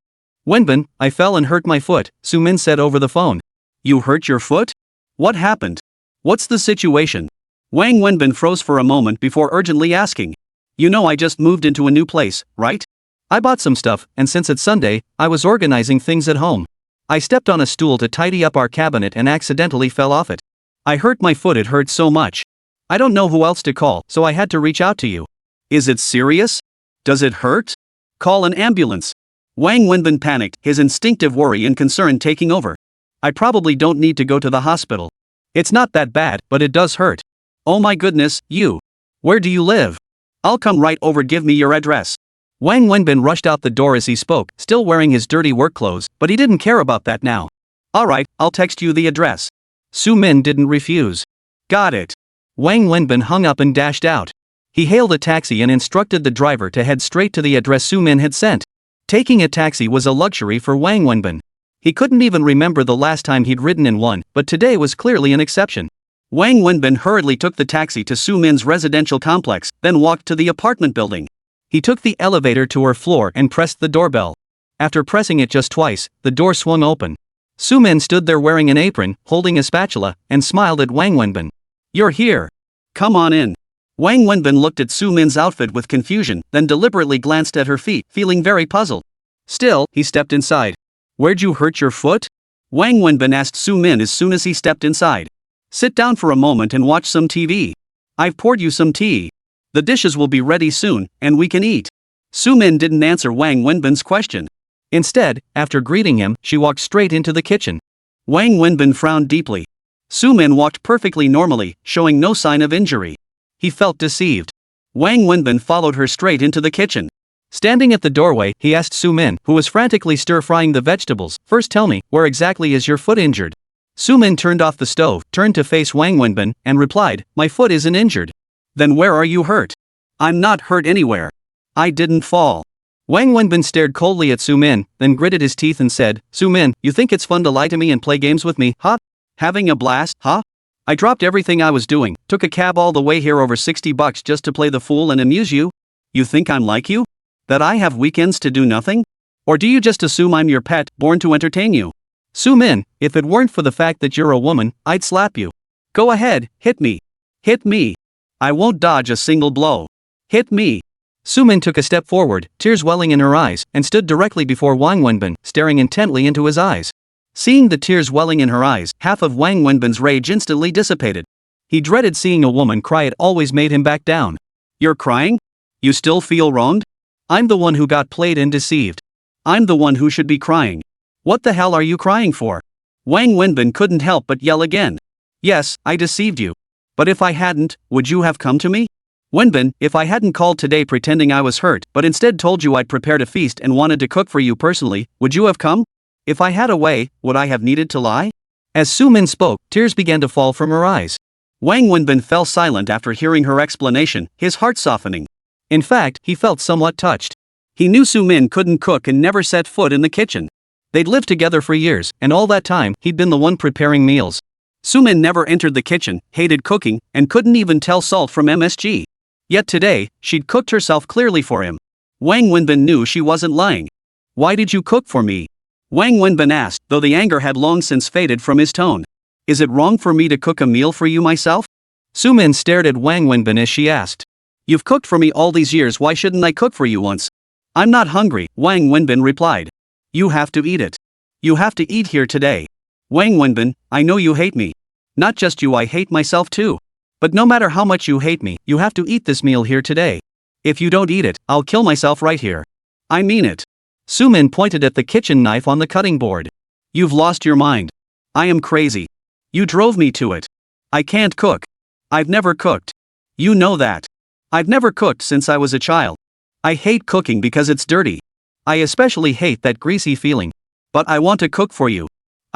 Wenbin, I fell and hurt my foot, Su Min said over the phone. You hurt your foot? What happened? What's the situation? Wang Wenbin froze for a moment before urgently asking. You know I just moved into a new place, right? I bought some stuff, and since it's Sunday, I was organizing things at home. I stepped on a stool to tidy up our cabinet and accidentally fell off it. I hurt my foot, it hurt so much. I don't know who else to call, so I had to reach out to you. Is it serious? Does it hurt? Call an ambulance. Wang Wenbin panicked, his instinctive worry and concern taking over. I probably don't need to go to the hospital. It's not that bad, but it does hurt. Oh my goodness, you. Where do you live? I'll come right over, give me your address. Wang Wenbin rushed out the door as he spoke, still wearing his dirty work clothes, but he didn't care about that now. Alright, I'll text you the address. Su Min didn't refuse. Got it. Wang Wenbin hung up and dashed out. He hailed a taxi and instructed the driver to head straight to the address Su Min had sent. Taking a taxi was a luxury for Wang Wenbin. He couldn't even remember the last time he'd ridden in one, but today was clearly an exception. Wang Wenbin hurriedly took the taxi to Su Min's residential complex, then walked to the apartment building. He took the elevator to her floor and pressed the doorbell. After pressing it just twice, the door swung open. Su Min stood there wearing an apron, holding a spatula, and smiled at Wang Wenbin. You're here. Come on in. Wang Wenbin looked at Su Min's outfit with confusion, then deliberately glanced at her feet, feeling very puzzled. Still, he stepped inside. Where'd you hurt your foot? Wang Wenbin asked Su Min as soon as he stepped inside. Sit down for a moment and watch some TV. I've poured you some tea. The dishes will be ready soon, and we can eat. Su Min didn't answer Wang Wenbin's question. Instead, after greeting him, she walked straight into the kitchen. Wang Wenbin frowned deeply. Su Min walked perfectly normally, showing no sign of injury. He felt deceived. Wang Wenbin followed her straight into the kitchen. Standing at the doorway, he asked Su Min, who was frantically stir-frying the vegetables, first tell me, where exactly is your foot injured? Su Min turned off the stove, turned to face Wang Wenbin, and replied, my foot isn't injured. Then where are you hurt? I'm not hurt anywhere. I didn't fall. Wang Wenbin stared coldly at Su Min, then gritted his teeth and said, Su Min, you think it's fun to lie to me and play games with me, huh? Having a blast, huh? I dropped everything I was doing, took a cab all the way here over $60 just to play the fool and amuse you? You think I'm like you? That I have weekends to do nothing? Or do you just assume I'm your pet, born to entertain you? Su Min, if it weren't for the fact that you're a woman, I'd slap you. Go ahead, hit me. Hit me. I won't dodge a single blow. Hit me. Su Min took a step forward, tears welling in her eyes, and stood directly before Wang Wenbin, staring intently into his eyes. Seeing the tears welling in her eyes, half of Wang Wenbin's rage instantly dissipated. He dreaded seeing a woman cry, it always made him back down. You're crying? You still feel wronged? I'm the one who got played and deceived. I'm the one who should be crying. What the hell are you crying for? Wang Wenbin couldn't help but yell again. Yes, I deceived you. But if I hadn't, would you have come to me? Wenbin, if I hadn't called today pretending I was hurt, but instead told you I'd prepared a feast and wanted to cook for you personally, would you have come? If I had a way, would I have needed to lie? As Su Min spoke, tears began to fall from her eyes. Wang Wenbin fell silent after hearing her explanation, his heart softening. In fact, he felt somewhat touched. He knew Su Min couldn't cook and never set foot in the kitchen. They'd lived together for years, and all that time, he'd been the one preparing meals. Su Min never entered the kitchen, hated cooking, and couldn't even tell salt from MSG. Yet today, she'd cooked herself clearly for him. Wang Wenbin knew she wasn't lying. Why did you cook for me? Wang Wenbin asked, though the anger had long since faded from his tone. Is it wrong for me to cook a meal for you myself? Su Min stared at Wang Wenbin as she asked. You've cooked for me all these years, why shouldn't I cook for you once? I'm not hungry, Wang Wenbin replied. You have to eat it. You have to eat here today. Wang Wenbin, I know you hate me. Not just you, I hate myself too. But no matter how much you hate me, you have to eat this meal here today. If you don't eat it, I'll kill myself right here. I mean it. Su Min pointed at the kitchen knife on the cutting board. You've lost your mind. I am crazy. You drove me to it. I can't cook. I've never cooked. You know that. I've never cooked since I was a child. I hate cooking because it's dirty. I especially hate that greasy feeling. But I want to cook for you.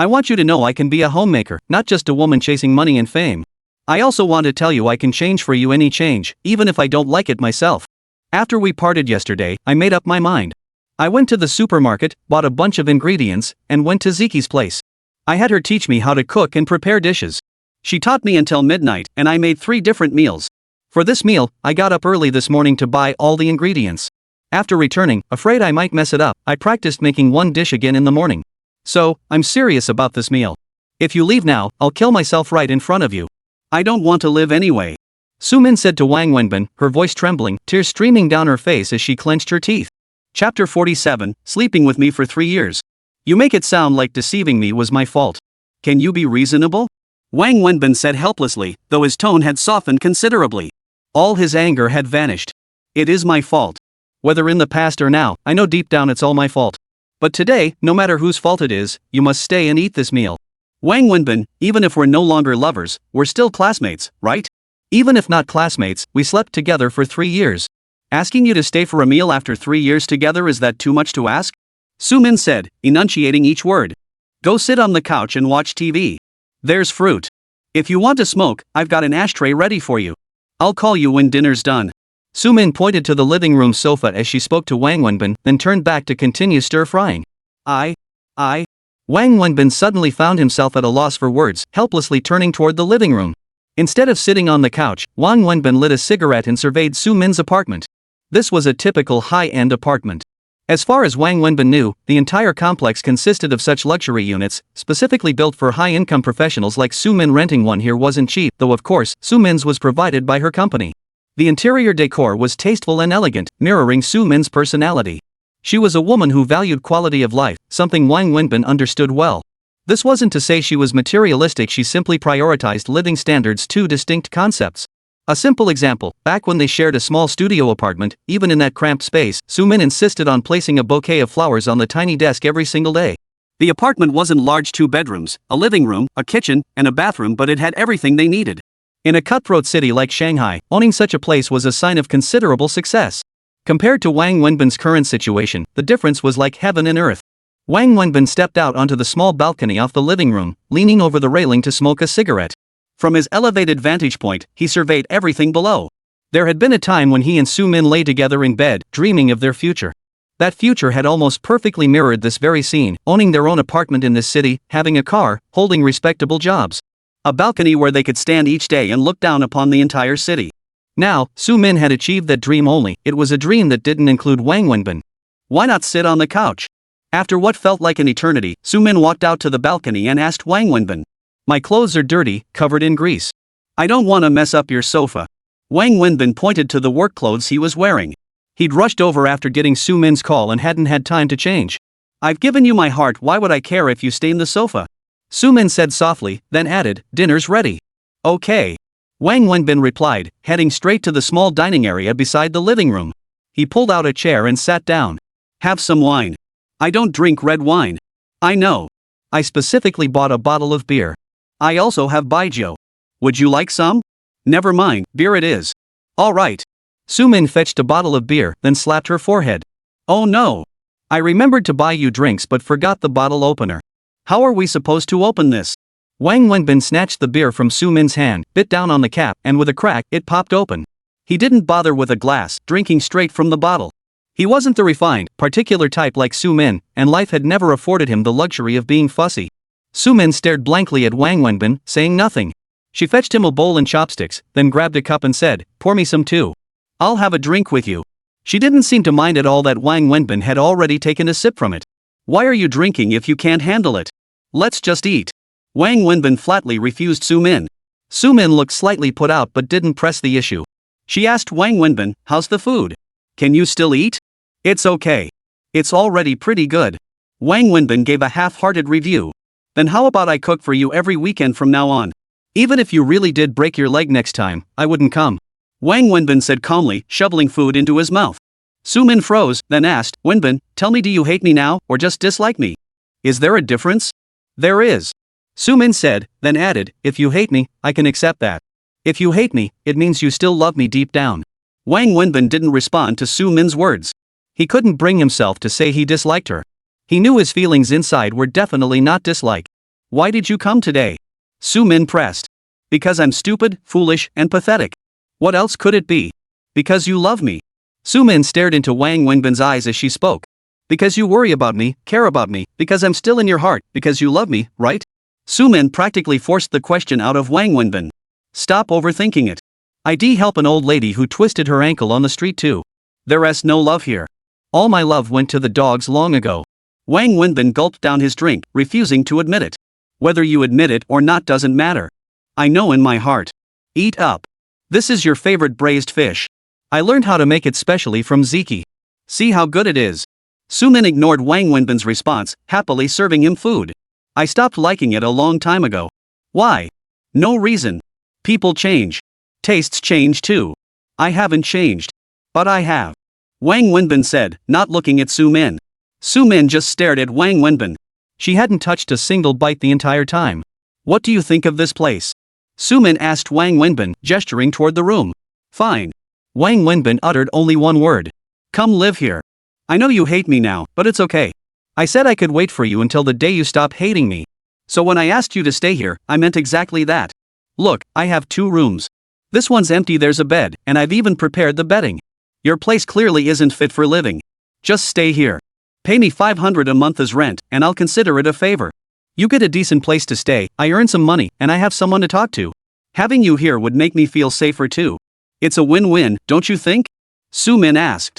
I want you to know I can be a homemaker, not just a woman chasing money and fame. I also want to tell you I can change for you any change, even if I don't like it myself. After we parted yesterday, I made up my mind. I went to the supermarket, bought a bunch of ingredients, and went to Ziki's place. I had her teach me how to cook and prepare dishes. She taught me until midnight, and I made 3 different meals. For this meal, I got up early this morning to buy all the ingredients. After returning, afraid I might mess it up, I practiced making one dish again in the morning. So, I'm serious about this meal. If you leave now, I'll kill myself right in front of you. I don't want to live anyway. Sumin said to Wang Wenbin, her voice trembling, tears streaming down her face as she clenched her teeth. Chapter 47, Sleeping with me for 3 years. You make it sound like deceiving me was my fault. Can you be reasonable? Wang Wenbin said helplessly, though his tone had softened considerably. All his anger had vanished. It is my fault. Whether in the past or now, I know deep down it's all my fault. But today, no matter whose fault it is, you must stay and eat this meal. Wang Wenbin, even if we're no longer lovers, we're still classmates, right? Even if not classmates, we slept together for 3 years. Asking you to stay for a meal after 3 years together, is that too much to ask? Sumin said, enunciating each word. Go sit on the couch and watch TV. There's fruit. If you want to smoke, I've got an ashtray ready for you. I'll call you when dinner's done. Sumin pointed to the living room sofa as she spoke to Wang Wenbin, then turned back to continue stir-frying. Wang Wenbin suddenly found himself at a loss for words, helplessly turning toward the living room. Instead of sitting on the couch, Wang Wenbin lit a cigarette and surveyed Sumin's apartment. This was a typical high-end apartment. As far as Wang Wenbin knew, the entire complex consisted of such luxury units, specifically built for high-income professionals like Sumin. Renting one here wasn't cheap, though of course, Sumin's was provided by her company. The interior decor was tasteful and elegant, mirroring Sumin's personality. She was a woman who valued quality of life, something Wang Wenbin understood well. This wasn't to say she was materialistic, she simply prioritized living standards, 2 distinct concepts. A simple example, back when they shared a small studio apartment, even in that cramped space, Sumin insisted on placing a bouquet of flowers on the tiny desk every single day. The apartment wasn't large, 2 bedrooms, a living room, a kitchen, and a bathroom, but it had everything they needed. In a cutthroat city like Shanghai, owning such a place was a sign of considerable success. Compared to Wang Wenbin's current situation, the difference was like heaven and earth. Wang Wenbin stepped out onto the small balcony off the living room, leaning over the railing to smoke a cigarette. From his elevated vantage point, he surveyed everything below. There had been a time when he and Sumin lay together in bed, dreaming of their future. That future had almost perfectly mirrored this very scene, owning their own apartment in this city, having a car, holding respectable jobs. A balcony where they could stand each day and look down upon the entire city. Now, Sumin had achieved that dream, only it was a dream that didn't include Wang Wenbin. Why not sit on the couch? After what felt like an eternity, Sumin walked out to the balcony and asked Wang Wenbin. My clothes are dirty, covered in grease. I don't want to mess up your sofa. Wang Wenbin pointed to the work clothes he was wearing. He'd rushed over after getting Sumin's call and hadn't had time to change. I've given you my heart, why would I care if you stain the sofa? Sumin said softly, then added, dinner's ready. Okay. Wang Wenbin replied, heading straight to the small dining area beside the living room. He pulled out a chair and sat down. Have some wine. I don't drink red wine. I know. I specifically bought a bottle of beer. I also have baijiu. Would you like some? Never mind, beer it is. All right. Sumin fetched a bottle of beer, then slapped her forehead. Oh no. I remembered to buy you drinks but forgot the bottle opener. How are we supposed to open this? Wang Wenbin snatched the beer from Sumin's hand, bit down on the cap, and with a crack, it popped open. He didn't bother with a glass, drinking straight from the bottle. He wasn't the refined, particular type like Sumin, and life had never afforded him the luxury of being fussy. Sumin stared blankly at Wang Wenbin, saying nothing. She fetched him a bowl and chopsticks, then grabbed a cup and said, pour me some too. I'll have a drink with you. She didn't seem to mind at all that Wang Wenbin had already taken a sip from it. Why are you drinking if you can't handle it? Let's just eat. Wang Wenbin flatly refused Sumin. Sumin looked slightly put out but didn't press the issue. She asked Wang Wenbin, how's the food? Can you still eat? It's okay. It's already pretty good. Wang Wenbin gave a half-hearted review. Then how about I cook for you every weekend from now on? Even if you really did break your leg next time, I wouldn't come. Wang Wenbin said calmly, shoveling food into his mouth. Sumin froze, then asked, Wenbin, tell me, do you hate me now, or just dislike me? Is there a difference? There is. Sumin said, then added, if you hate me, I can accept that. If you hate me, it means you still love me deep down. Wang Wenbin didn't respond to Sumin's words. He couldn't bring himself to say he disliked her. He knew his feelings inside were definitely not dislike. Why did you come today? Su-min pressed. Because I'm stupid, foolish, and pathetic. What else could it be? Because you love me. Su-min stared into Wang Wenbin's eyes as she spoke. Because you worry about me, care about me, because I'm still in your heart, because you love me, right? Su-min practically forced the question out of Wang Wenbin. Stop overthinking it. I'd help an old lady who twisted her ankle on the street too. There's no love here. All my love went to the dogs long ago. Wang Wenbin gulped down his drink, refusing to admit it. Whether you admit it or not doesn't matter. I know in my heart. Eat up. This is your favorite braised fish. I learned how to make it specially from Ziki. See how good it is. Su-min ignored Wang Wenbin's response, happily serving him food. I stopped liking it a long time ago. Why? No reason. People change. Tastes change too. I haven't changed. But I have. Wang Wenbin said, not looking at Su-min. Su-min just stared at Wang Wenbin. She hadn't touched a single bite the entire time. What do you think of this place? Su-min asked Wang Wenbin, gesturing toward the room. Fine. Wang Wenbin uttered only one word. Come live here. I know you hate me now, but it's okay. I said I could wait for you until the day you stop hating me. So when I asked you to stay here, I meant exactly that. Look, I have 2 rooms. This one's empty, there's a bed, and I've even prepared the bedding. Your place clearly isn't fit for living. Just stay here. Pay me 500 a month as rent, and I'll consider it a favor. You get a decent place to stay, I earn some money, and I have someone to talk to. Having you here would make me feel safer too. It's a win-win, don't you think? Su-min asked.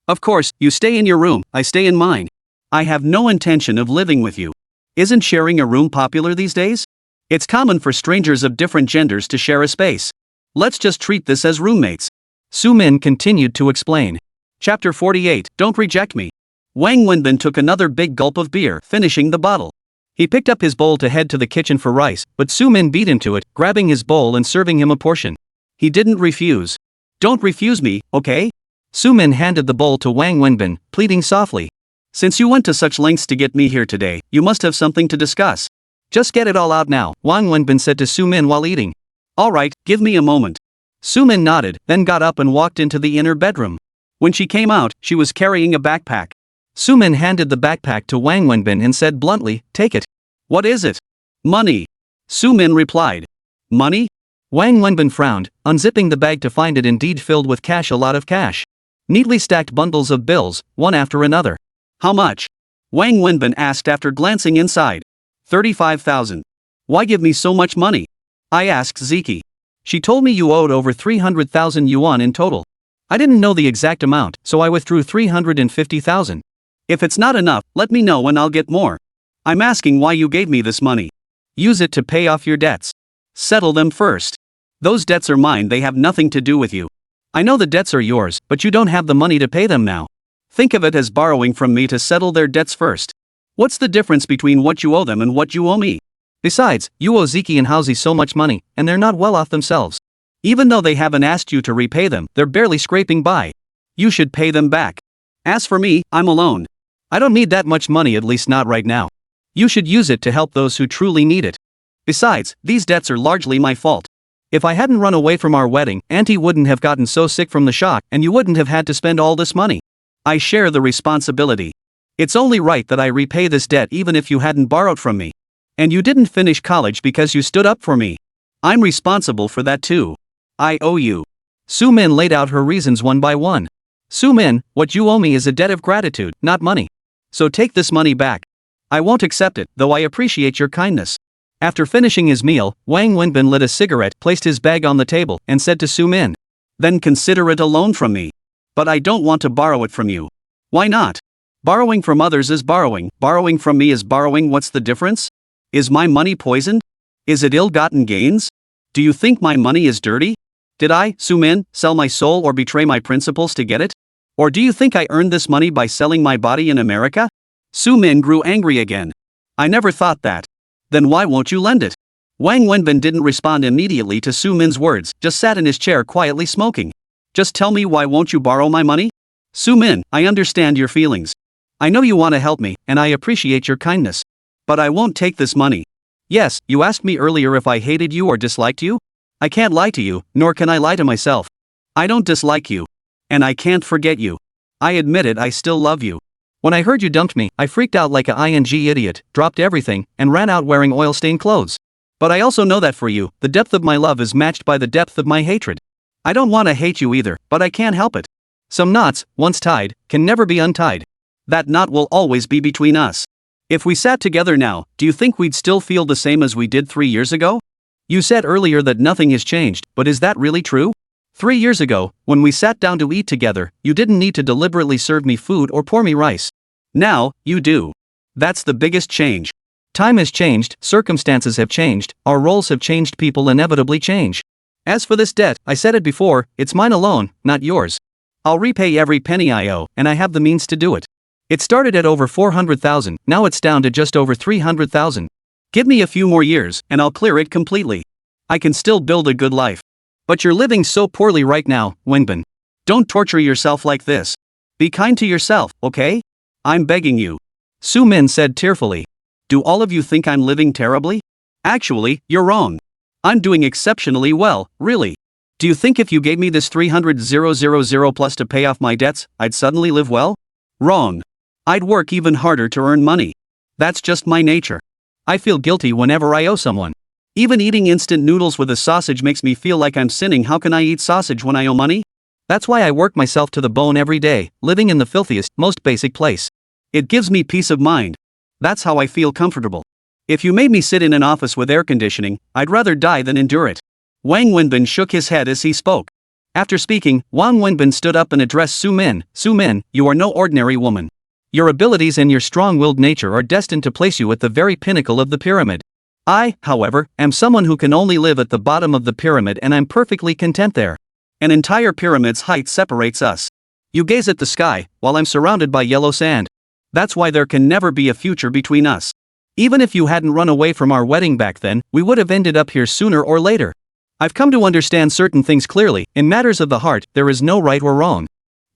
Of course, you stay in your room, I stay in mine. I have no intention of living with you. Isn't sharing a room popular these days? It's common for strangers of different genders to share a space. Let's just treat this as roommates. Su-min continued to explain. Chapter 48, Don't Reject Me. Wang Wenbin took another big gulp of beer, finishing the bottle. He picked up his bowl to head to the kitchen for rice, but Su-min beat him to it, grabbing his bowl and serving him a portion. He didn't refuse. Don't refuse me, okay? Su-min handed the bowl to Wang Wenbin, pleading softly. Since you went to such lengths to get me here today, you must have something to discuss. Just get it all out now, Wang Wenbin said to Su-min while eating. Alright, give me a moment. Su-min nodded, then got up and walked into the inner bedroom. When she came out, she was carrying a backpack. Su-min handed the backpack to Wang Wenbin and said bluntly, take it. What is it? Money. Su-min replied. Money? Wang Wenbin frowned, unzipping the bag to find it indeed filled with cash, a lot of cash. Neatly stacked bundles of bills, one after another. How much? Wang Wenbin asked after glancing inside. 35,000. Why give me so much money? I asked Ziki. She told me you owed over 300,000 yuan in total. I didn't know the exact amount, so I withdrew 350,000. If it's not enough, let me know and I'll get more. I'm asking why you gave me this money. Use it to pay off your debts. Settle them first. Those debts are mine, they have nothing to do with you. I know the debts are yours, but you don't have the money to pay them now. Think of it as borrowing from me to settle their debts first. What's the difference between what you owe them and what you owe me? Besides, you owe Ziki and Hausi so much money, and they're not well off themselves. Even though they haven't asked you to repay them, they're barely scraping by. You should pay them back. As for me, I'm alone. I don't need that much money, at least not right now. You should use it to help those who truly need it. Besides, these debts are largely my fault. If I hadn't run away from our wedding, Auntie wouldn't have gotten so sick from the shock, and you wouldn't have had to spend all this money. I share the responsibility. It's only right that I repay this debt even if you hadn't borrowed from me. And you didn't finish college because you stood up for me. I'm responsible for that too. I owe you. Su-min laid out her reasons one by one. Su-min, what you owe me is a debt of gratitude, not money. So take this money back. I won't accept it, though I appreciate your kindness. After finishing his meal, Wang Wenbin lit a cigarette, placed his bag on the table, and said to Su-min. Then consider it a loan from me. But I don't want to borrow it from you. Why not? Borrowing from others is borrowing from me is borrowing, what's the difference? Is my money poisoned? Is it ill-gotten gains? Do you think my money is dirty? Did I, Su-min, sell my soul or betray my principles to get it? Or do you think I earned this money by selling my body in America? Su-min grew angry again. I never thought that. Then why won't you lend it? Wang Wenbin didn't respond immediately to Su-min's words, just sat in his chair quietly smoking. Just tell me, why won't you borrow my money? Su-min, I understand your feelings. I know you want to help me, and I appreciate your kindness. But I won't take this money. Yes, you asked me earlier if I hated you or disliked you? I can't lie to you, nor can I lie to myself. I don't dislike you. And I can't forget you. I admit it, I still love you. When I heard you dumped me, I freaked out like a idiot, dropped everything, and ran out wearing oil-stained clothes. But I also know that for you, the depth of my love is matched by the depth of my hatred. I don't want to hate you either, but I can't help it. Some knots, once tied, can never be untied. That knot will always be between us. If we sat together now, do you think we'd still feel the same as we did 3 years ago? You said earlier that nothing has changed, but is that really true? 3 years ago, when we sat down to eat together, you didn't need to deliberately serve me food or pour me rice. Now, you do. That's the biggest change. Time has changed, circumstances have changed, our roles have changed, people inevitably change. As for this debt, I said it before, it's mine alone, not yours. I'll repay every penny I owe, and I have the means to do it. It started at over 400,000, now it's down to just over 300,000. Give me a few more years, and I'll clear it completely. I can still build a good life. But you're living so poorly right now, Wenbin. Don't torture yourself like this. Be kind to yourself, okay? I'm begging you. Su Min said tearfully. Do all of you think I'm living terribly? Actually, you're wrong. I'm doing exceptionally well, really. Do you think if you gave me this 300,000 plus to pay off my debts, I'd suddenly live well? Wrong. I'd work even harder to earn money. That's just my nature. I feel guilty whenever I owe someone. Even eating instant noodles with a sausage makes me feel like I'm sinning. How can I eat sausage when I owe money? That's why I work myself to the bone every day, living in the filthiest, most basic place. It gives me peace of mind. That's how I feel comfortable. If you made me sit in an office with air conditioning, I'd rather die than endure it. Wang Wenbin shook his head as he spoke. After speaking, Wang Wenbin stood up and addressed Su Min. Su Min, you are no ordinary woman. Your abilities and your strong-willed nature are destined to place you at the very pinnacle of the pyramid. I, however, am someone who can only live at the bottom of the pyramid, and I'm perfectly content there. An entire pyramid's height separates us. You gaze at the sky, while I'm surrounded by yellow sand. That's why there can never be a future between us. Even if you hadn't run away from our wedding back then, we would have ended up here sooner or later. I've come to understand certain things clearly. In matters of the heart, there is no right or wrong.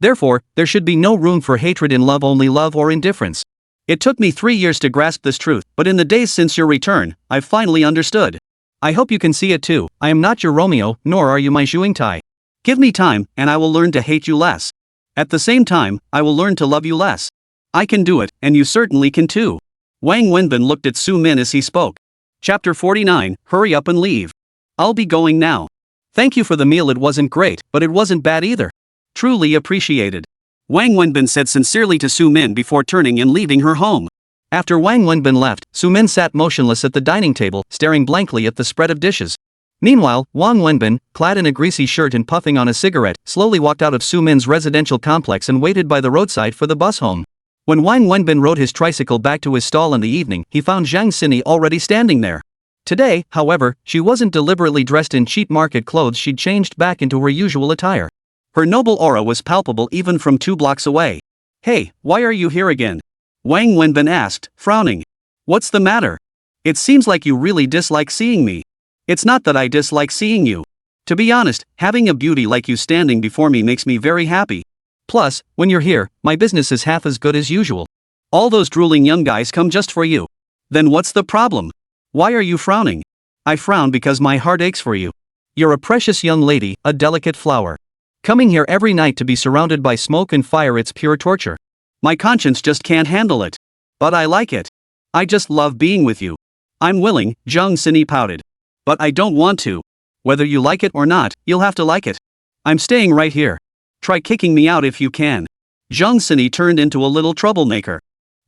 Therefore, there should be no room for hatred in love, only love or indifference. It took me 3 years to grasp this truth, but in the days since your return, I've finally understood. I hope you can see it too. I am not your Romeo, nor are you my Xuingtai. Give me time, and I will learn to hate you less. At the same time, I will learn to love you less. I can do it, and you certainly can too. Wang Wenbin looked at Su Min as he spoke. Chapter 49, Hurry up and leave. I'll be going now. Thank you for the meal. It wasn't great, but it wasn't bad either. Truly appreciated. Wang Wenbin said sincerely to Su Min before turning and leaving her home. After Wang Wenbin left, Su Min sat motionless at the dining table, staring blankly at the spread of dishes. Meanwhile, Wang Wenbin, clad in a greasy shirt and puffing on a cigarette, slowly walked out of Su Min's residential complex and waited by the roadside for the bus home. When Wang Wenbin rode his tricycle back to his stall in the evening, he found Zhang Xini already standing there. Today, however, she wasn't deliberately dressed in cheap market clothes. She'd changed back into her usual attire. Her noble aura was palpable even from 2 blocks away. Hey, why are you here again? Wang Wenbin asked, frowning. What's the matter? It seems like you really dislike seeing me. It's not that I dislike seeing you. To be honest, having a beauty like you standing before me makes me very happy. Plus, when you're here, my business is half as good as usual. All those drooling young guys come just for you. Then what's the problem? Why are you frowning? I frown because my heart aches for you. You're a precious young lady, a delicate flower. Coming here every night to be surrounded by smoke and fire, it's pure torture. My conscience just can't handle it. But I like it. I just love being with you. I'm willing, Zhang Xini pouted. But I don't want to. Whether you like it or not, you'll have to like it. I'm staying right here. Try kicking me out if you can. Zhang Xini turned into a little troublemaker.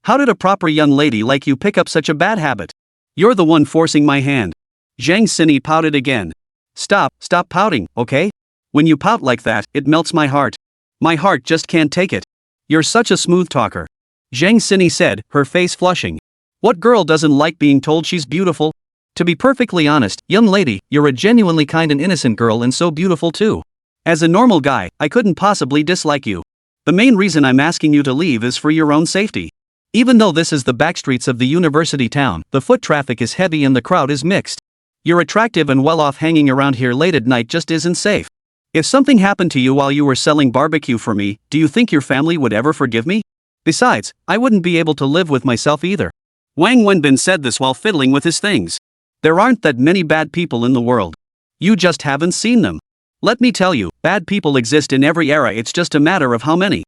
How did a proper young lady like you pick up such a bad habit? You're the one forcing my hand. Zhang Xini pouted again. Stop pouting, okay? When you pout like that, it melts my heart. My heart just can't take it. You're such a smooth talker. Zhang Xini said, her face flushing. What girl doesn't like being told she's beautiful? To be perfectly honest, young lady, you're a genuinely kind and innocent girl, and so beautiful too. As a normal guy, I couldn't possibly dislike you. The main reason I'm asking you to leave is for your own safety. Even though this is the backstreets of the university town, the foot traffic is heavy and the crowd is mixed. You're attractive and well off. Hanging around here late at night just isn't safe. If something happened to you while you were selling barbecue for me, do you think your family would ever forgive me? Besides, I wouldn't be able to live with myself either. Wang Wenbin said this while fiddling with his things. There aren't that many bad people in the world. You just haven't seen them. Let me tell you, bad people exist in every era, it's just a matter of how many.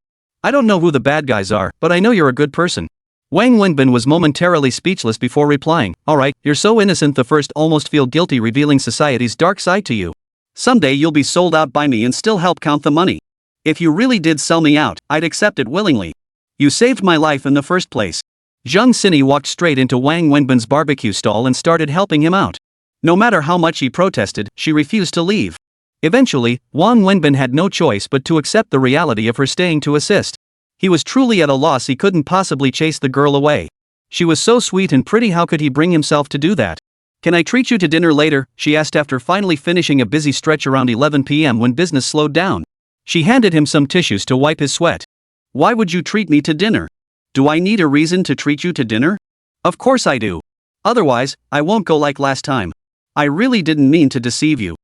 I don't know who the bad guys are, but I know you're a good person. Wang Wenbin was momentarily speechless before replying, alright, you're so innocent the first almost feel guilty revealing society's dark side to you. Someday you'll be sold out by me and still help count the money. If you really did sell me out, I'd accept it willingly. You saved my life in the first place. Zhang Xini walked straight into Wang Wenbin's barbecue stall and started helping him out. No matter how much he protested, she refused to leave. Eventually, Wang Wenbin had no choice but to accept the reality of her staying to assist. He was truly at a loss. He couldn't possibly chase the girl away. She was so sweet and pretty, how could he bring himself to do that? Can I treat you to dinner later? She asked after finally finishing a busy stretch around 11 p.m. when business slowed down. She handed him some tissues to wipe his sweat. Why would you treat me to dinner? Do I need a reason to treat you to dinner? Of course I do. Otherwise, I won't go like last time. I really didn't mean to deceive you.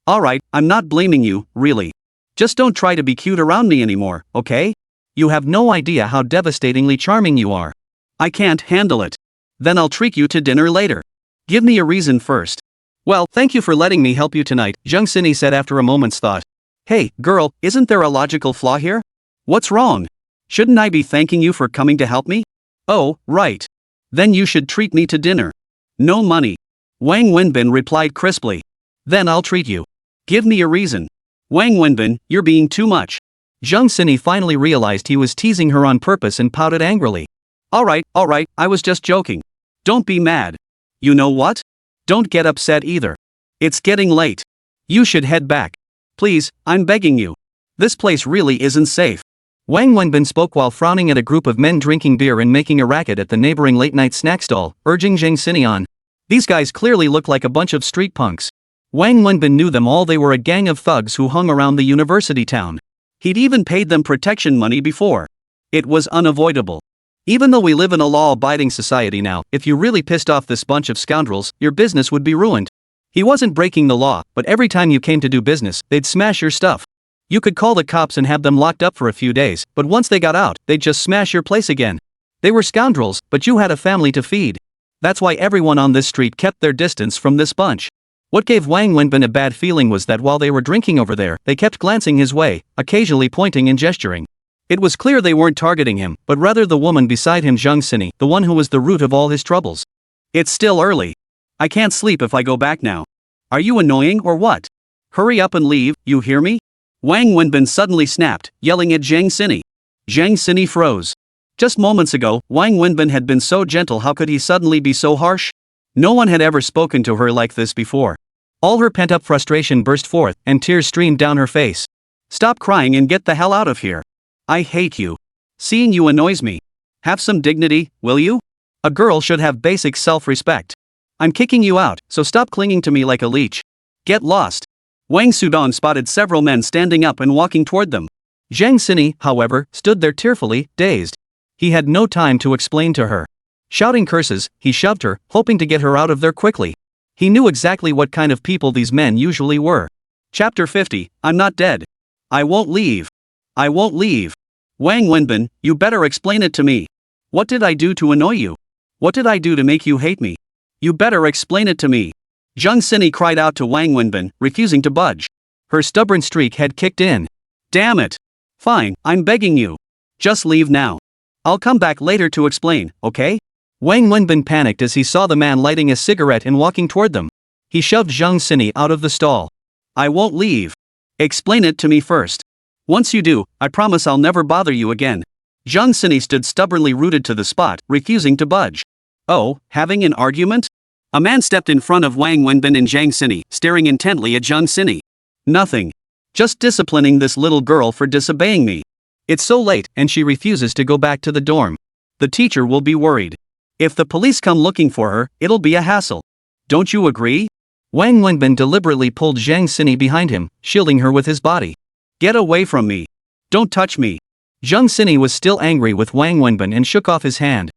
Alright, I'm not blaming you, really. Just don't try to be cute around me anymore, okay? You have no idea how devastatingly charming you are. I can't handle it. Then I'll treat you to dinner later. Give me a reason first. Well, thank you for letting me help you tonight, Zhang Xini said after a moment's thought. Hey, girl, isn't there a logical flaw here? What's wrong? Shouldn't I be thanking you for coming to help me? Oh, right. Then you should treat me to dinner. No money. Wang Wenbin replied crisply. Then I'll treat you. Give me a reason. Wang Wenbin, you're being too much. Zhang Xini finally realized he was teasing her on purpose and pouted angrily. Alright, I was just joking. Don't be mad. You know what? Don't get upset either. It's getting late. You should head back. Please, I'm begging you. This place really isn't safe. Wang Wenbin spoke while frowning at a group of men drinking beer and making a racket at the neighboring late-night snack stall, urging Zhang Xini on. These guys clearly look like a bunch of street punks. Wang Wenbin knew them all. They were a gang of thugs who hung around the university town. He'd even paid them protection money before. It was unavoidable. Even though we live in a law-abiding society now, if you really pissed off this bunch of scoundrels, your business would be ruined. He wasn't breaking the law, but every time you came to do business, they'd smash your stuff. You could call the cops and have them locked up for a few days, but once they got out, they'd just smash your place again. They were scoundrels, but you had a family to feed. That's why everyone on this street kept their distance from this bunch. What gave Wang Wenbin a bad feeling was that while they were drinking over there, they kept glancing his way, occasionally pointing and gesturing. It was clear they weren't targeting him, but rather the woman beside him, Zhang Xini, the one who was the root of all his troubles. It's still early. I can't sleep if I go back now. Are you annoying or what? Hurry up and leave, you hear me? Wang Wenbin suddenly snapped, yelling at Zhang Xini. Zhang Xini froze. Just moments ago, Wang Wenbin had been so gentle. How could he suddenly be so harsh? No one had ever spoken to her like this before. All her pent-up frustration burst forth, and tears streamed down her face. Stop crying and get the hell out of here. I hate you. Seeing you annoys me. Have some dignity, will you? A girl should have basic self-respect. I'm kicking you out, so stop clinging to me like a leech. Get lost. Wang Sudong spotted several men standing up and walking toward them. Zhang Xini, however, stood there tearfully, dazed. He had no time to explain to her. Shouting curses, he shoved her, hoping to get her out of there quickly. He knew exactly what kind of people these men usually were. Chapter 50, I'm not dead. I won't leave. I won't leave. Wang Wenbin, you better explain it to me. What did I do to annoy you? What did I do to make you hate me? You better explain it to me. Zhang Xini cried out to Wang Wenbin, refusing to budge. Her stubborn streak had kicked in. Damn it. Fine, I'm begging you. Just leave now. I'll come back later to explain, okay? Wang Wenbin panicked as he saw the man lighting a cigarette and walking toward them. He shoved Zhang Xini out of the stall. I won't leave. Explain it to me first. Once you do, I promise I'll never bother you again. Zhang Xini stood stubbornly rooted to the spot, refusing to budge. Oh, having an argument? A man stepped in front of Wang Wenbin and Zhang Xini, staring intently at Zhang Xini. Nothing. Just disciplining this little girl for disobeying me. It's so late, and she refuses to go back to the dorm. The teacher will be worried. If the police come looking for her, it'll be a hassle. Don't you agree? Wang Wenbin deliberately pulled Zhang Xini behind him, shielding her with his body. Get away from me. Don't touch me. Zhang Xini was still angry with Wang Wenbin and shook off his hand.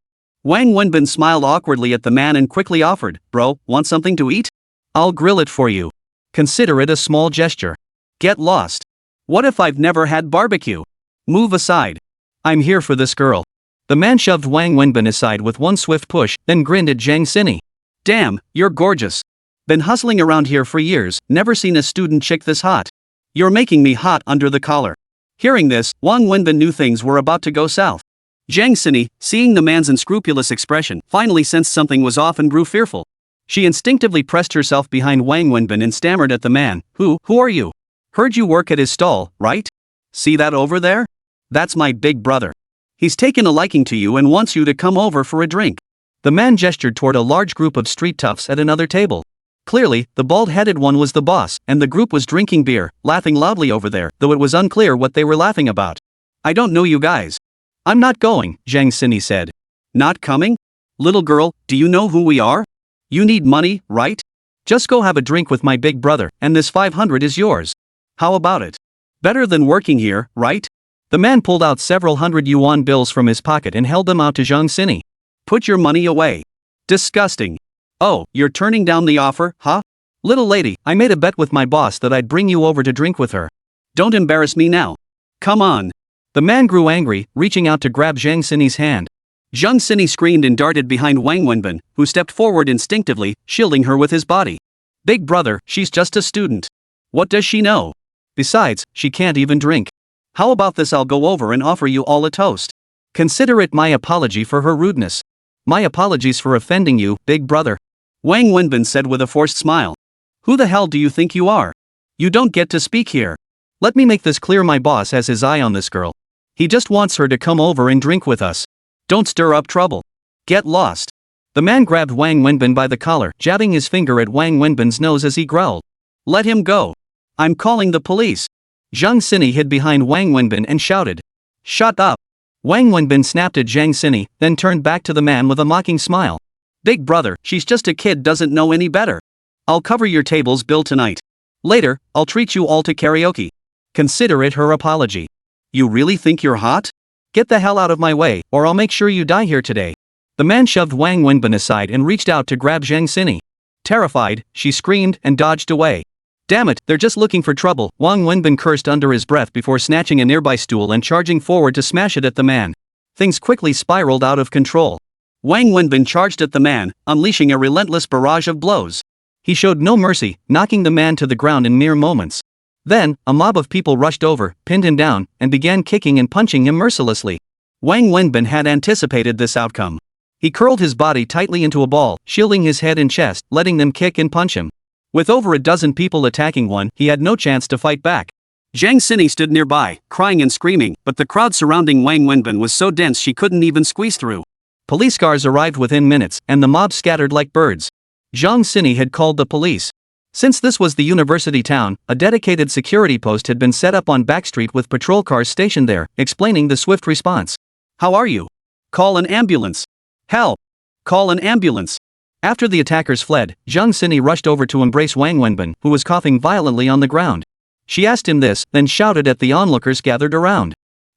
Wang Wenbin smiled awkwardly at the man and quickly offered, Bro, want something to eat? I'll grill it for you. Consider it a small gesture. Get lost. What if I've never had barbecue? Move aside. I'm here for this girl. The man shoved Wang Wenbin aside with one swift push, then grinned at Zhang Xini. Damn, you're gorgeous. Been hustling around here for years, never seen a student chick this hot. You're making me hot under the collar. Hearing this, Wang Wenbin knew things were about to go south. Zhang Xini, seeing the man's unscrupulous expression, finally sensed something was off and grew fearful. She instinctively pressed herself behind Wang Wenbin and stammered at the man. Who are you? Heard you work at his stall, right? See that over there? That's my big brother. He's taken a liking to you and wants you to come over for a drink. The man gestured toward a large group of street toughs at another table. Clearly, the bald-headed one was the boss, and the group was drinking beer, laughing loudly over there, though it was unclear what they were laughing about. I don't know you guys. I'm not going, Zhang Xini said. Not coming? Little girl, do you know who we are? You need money, right? Just go have a drink with my big brother, and this 500 is yours. How about it? Better than working here, right? The man pulled out several hundred yuan bills from his pocket and held them out to Zhang Xini. Put your money away. Disgusting. Oh, you're turning down the offer, huh? Little lady, I made a bet with my boss that I'd bring you over to drink with her. Don't embarrass me now. Come on. The man grew angry, reaching out to grab Zhang Xini's hand. Zhang Xini screamed and darted behind Wang Wenbin, who stepped forward instinctively, shielding her with his body. Big brother, she's just a student. What does she know? Besides, she can't even drink. How about this? I'll go over and offer you all a toast. Consider it my apology for her rudeness. My apologies for offending you, big brother. Wang Wenbin said with a forced smile. Who the hell do you think you are? You don't get to speak here. Let me make this clear, my boss has his eye on this girl. He just wants her to come over and drink with us. Don't stir up trouble. Get lost. The man grabbed Wang Wenbin by the collar, jabbing his finger at Wang Wenbin's nose as he growled. Let him go. I'm calling the police. Zhang Xini hid behind Wang Wenbin and shouted. Shut up. Wang Wenbin snapped at Zhang Xini, then turned back to the man with a mocking smile. Big brother, she's just a kid, doesn't know any better. I'll cover your table's bill tonight. Later, I'll treat you all to karaoke. Consider it her apology. You really think you're hot? Get the hell out of my way, or I'll make sure you die here today. The man shoved Wang Wenbin aside and reached out to grab Zhang Xini. Terrified, she screamed and dodged away. Damn it, they're just looking for trouble, Wang Wenbin cursed under his breath before snatching a nearby stool and charging forward to smash it at the man. Things quickly spiraled out of control. Wang Wenbin charged at the man, unleashing a relentless barrage of blows. He showed no mercy, knocking the man to the ground in mere moments. Then, a mob of people rushed over, pinned him down, and began kicking and punching him mercilessly. Wang Wenbin had anticipated this outcome. He curled his body tightly into a ball, shielding his head and chest, letting them kick and punch him. With over a dozen people attacking one, he had no chance to fight back. Zhang Xini stood nearby, crying and screaming, but the crowd surrounding Wang Wenbin was so dense she couldn't even squeeze through. Police cars arrived within minutes, and the mob scattered like birds. Zhang Xini had called the police. Since this was the university town, a dedicated security post had been set up on Backstreet with patrol cars stationed there, explaining the swift response. How are you? Call an ambulance. Help! Call an ambulance. After the attackers fled, Zhang Xini rushed over to embrace Wang Wenbin, who was coughing violently on the ground. She asked him this, then shouted at the onlookers gathered around.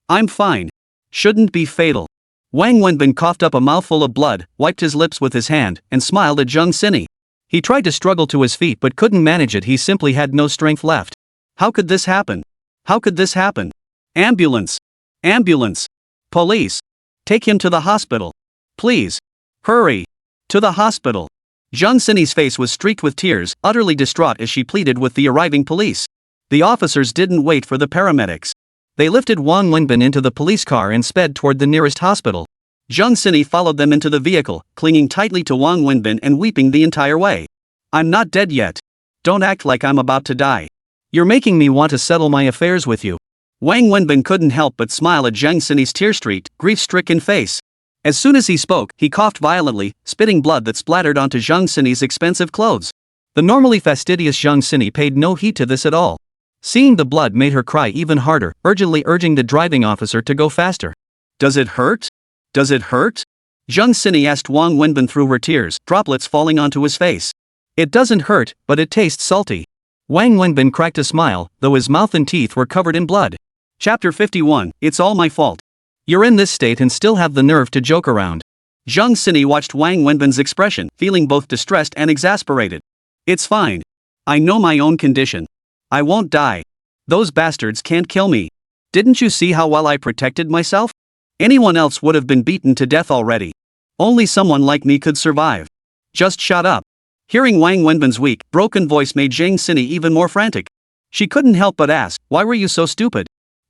I'm fine. Shouldn't be fatal. Wang Wenbin coughed up a mouthful of blood, wiped his lips with his hand, and smiled at Zhang Xini. He tried to struggle to his feet but couldn't manage it. He simply had no strength left. How could this happen? How could this happen? Ambulance! Ambulance! Police! Take him to the hospital. Please. Hurry. To the hospital. Zhang Xini's face was streaked with tears, utterly distraught as she pleaded with the arriving police. The officers didn't wait for the paramedics. They lifted Wang Wenbin into the police car and sped toward the nearest hospital. Zhang Xini followed them into the vehicle, clinging tightly to Wang Wenbin and weeping the entire way. I'm not dead yet. Don't act like I'm about to die. You're making me want to settle my affairs with you. Wang Wenbin couldn't help but smile at Zhang Xini's tear-streaked, grief-stricken face. As soon as he spoke, he coughed violently, spitting blood that splattered onto Zhang Xini's expensive clothes. The normally fastidious Zhang Xini paid no heed to this at all. Seeing the blood made her cry even harder, urgently urging the driving officer to go faster. Does it hurt? Does it hurt? Zhang Xini asked Wang Wenbin through her tears, droplets falling onto his face. It doesn't hurt, but it tastes salty. Wang Wenbin cracked a smile, though his mouth and teeth were covered in blood. Chapter 51, It's all my fault. You're in this state and still have the nerve to joke around. Zhang Xini watched Wang Wenbin's expression, feeling both distressed and exasperated. It's fine. I know my own condition. I won't die. Those bastards can't kill me. Didn't you see how well I protected myself? Anyone else would have been beaten to death already. Only someone like me could survive. Just shut up. Hearing Wang Wenbin's weak, broken voice made Zhang Xini even more frantic. She couldn't help but ask, why were you so stupid?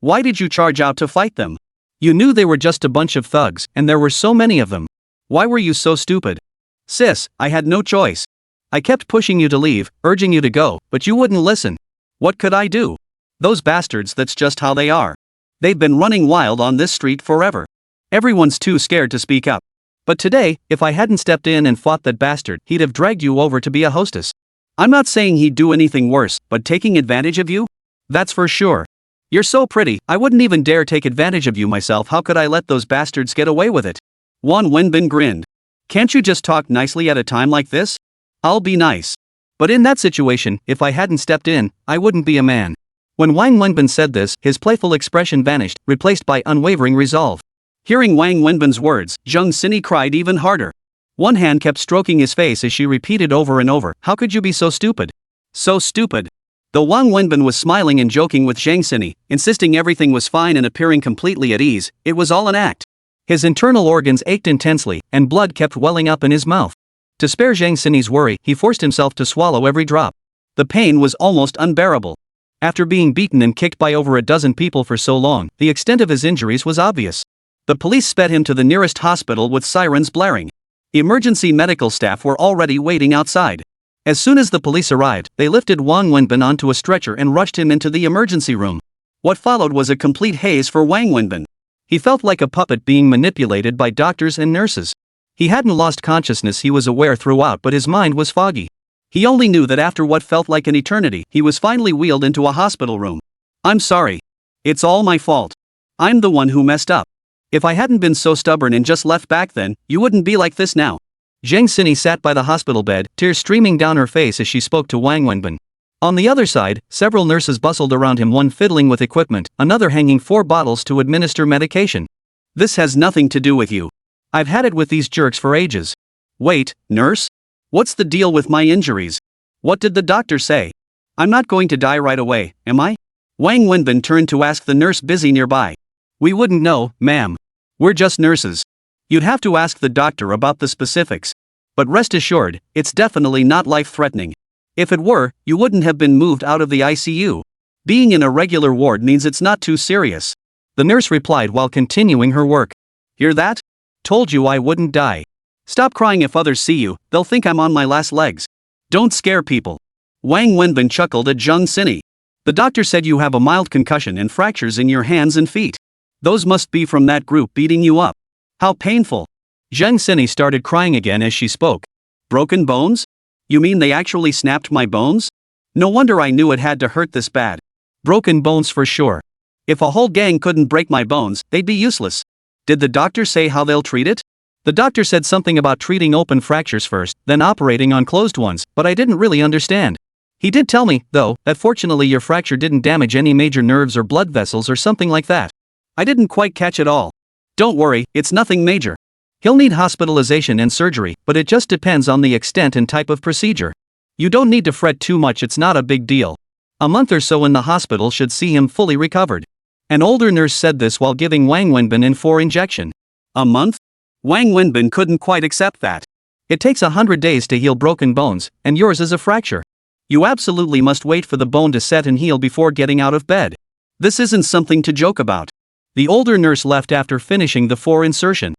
Why did you charge out to fight them? You knew they were just a bunch of thugs, and there were so many of them. Why were you so stupid? Sis, I had no choice. I kept pushing you to leave, urging you to go, but you wouldn't listen. What could I do? Those bastards, that's just how they are. They've been running wild on this street forever. Everyone's too scared to speak up. But today, if I hadn't stepped in and fought that bastard, he'd have dragged you over to be a hostess. I'm not saying he'd do anything worse, but taking advantage of you? That's for sure. You're so pretty, I wouldn't even dare take advantage of you myself. How could I let those bastards get away with it? Wang Wenbin grinned. Can't you just talk nicely at a time like this? I'll be nice. But in that situation, if I hadn't stepped in, I wouldn't be a man. When Wang Wenbin said this, his playful expression vanished, replaced by unwavering resolve. Hearing Wang Wenbin's words, Zheng Xinyi cried even harder. One hand kept stroking his face as she repeated over and over, "How could you be so stupid? So stupid." Though Wang Wenbin was smiling and joking with Zheng Xinyi, insisting everything was fine and appearing completely at ease, it was all an act. His internal organs ached intensely, and blood kept welling up in his mouth. To spare Zheng Xinyi's worry, he forced himself to swallow every drop. The pain was almost unbearable. After being beaten and kicked by over a dozen people for so long, the extent of his injuries was obvious. The police sped him to the nearest hospital with sirens blaring. Emergency medical staff were already waiting outside. As soon as the police arrived, they lifted Wang Wenbin onto a stretcher and rushed him into the emergency room. What followed was a complete haze for Wang Wenbin. He felt like a puppet being manipulated by doctors and nurses. He hadn't lost consciousness, he was aware throughout, but his mind was foggy. He only knew that after what felt like an eternity, he was finally wheeled into a hospital room. "I'm sorry. It's all my fault. I'm the one who messed up. If I hadn't been so stubborn and just left back then, you wouldn't be like this now." Zheng Xinyi sat by the hospital bed, tears streaming down her face as she spoke to Wang Wenbin. On the other side, several nurses bustled around him, one fiddling with equipment, another hanging 4 bottles to administer medication. "This has nothing to do with you. I've had it with these jerks for ages." "Wait, nurse? What's the deal with my injuries? What did the doctor say? I'm not going to die right away, am I?" Wang Wenbin turned to ask the nurse busy nearby. "We wouldn't know, ma'am. We're just nurses. You'd have to ask the doctor about the specifics. But rest assured, it's definitely not life-threatening. If it were, you wouldn't have been moved out of the ICU. Being in a regular ward means it's not too serious." The nurse replied while continuing her work. "Hear that? Told you I wouldn't die. Stop crying. If others see you, they'll think I'm on my last legs. Don't scare people." Wang Wenbin chuckled at Zheng Xinyi. "The doctor said you have a mild concussion and fractures in your hands and feet. Those must be from that group beating you up. How painful." Zheng Xinyi started crying again as she spoke. "Broken bones? You mean they actually snapped my bones? No wonder I knew it had to hurt this bad. Broken bones for sure. If a whole gang couldn't break my bones, they'd be useless. Did the doctor say how they'll treat it?" "The doctor said something about treating open fractures first, then operating on closed ones, but I didn't really understand. He did tell me, though, that fortunately your fracture didn't damage any major nerves or blood vessels or something like that. I didn't quite catch it all. Don't worry, it's nothing major. He'll need hospitalization and surgery, but it just depends on the extent and type of procedure. You don't need to fret too much, it's not a big deal. A month or so in the hospital should see him fully recovered." An older nurse said this while giving Wang Wenbin an 4 injection. A month? Wang Wenbin couldn't quite accept that. It takes 100 days to heal broken bones, and yours is a fracture. You absolutely must wait for the bone to set and heal before getting out of bed. This isn't something to joke about. The older nurse left after finishing the 4 insertion.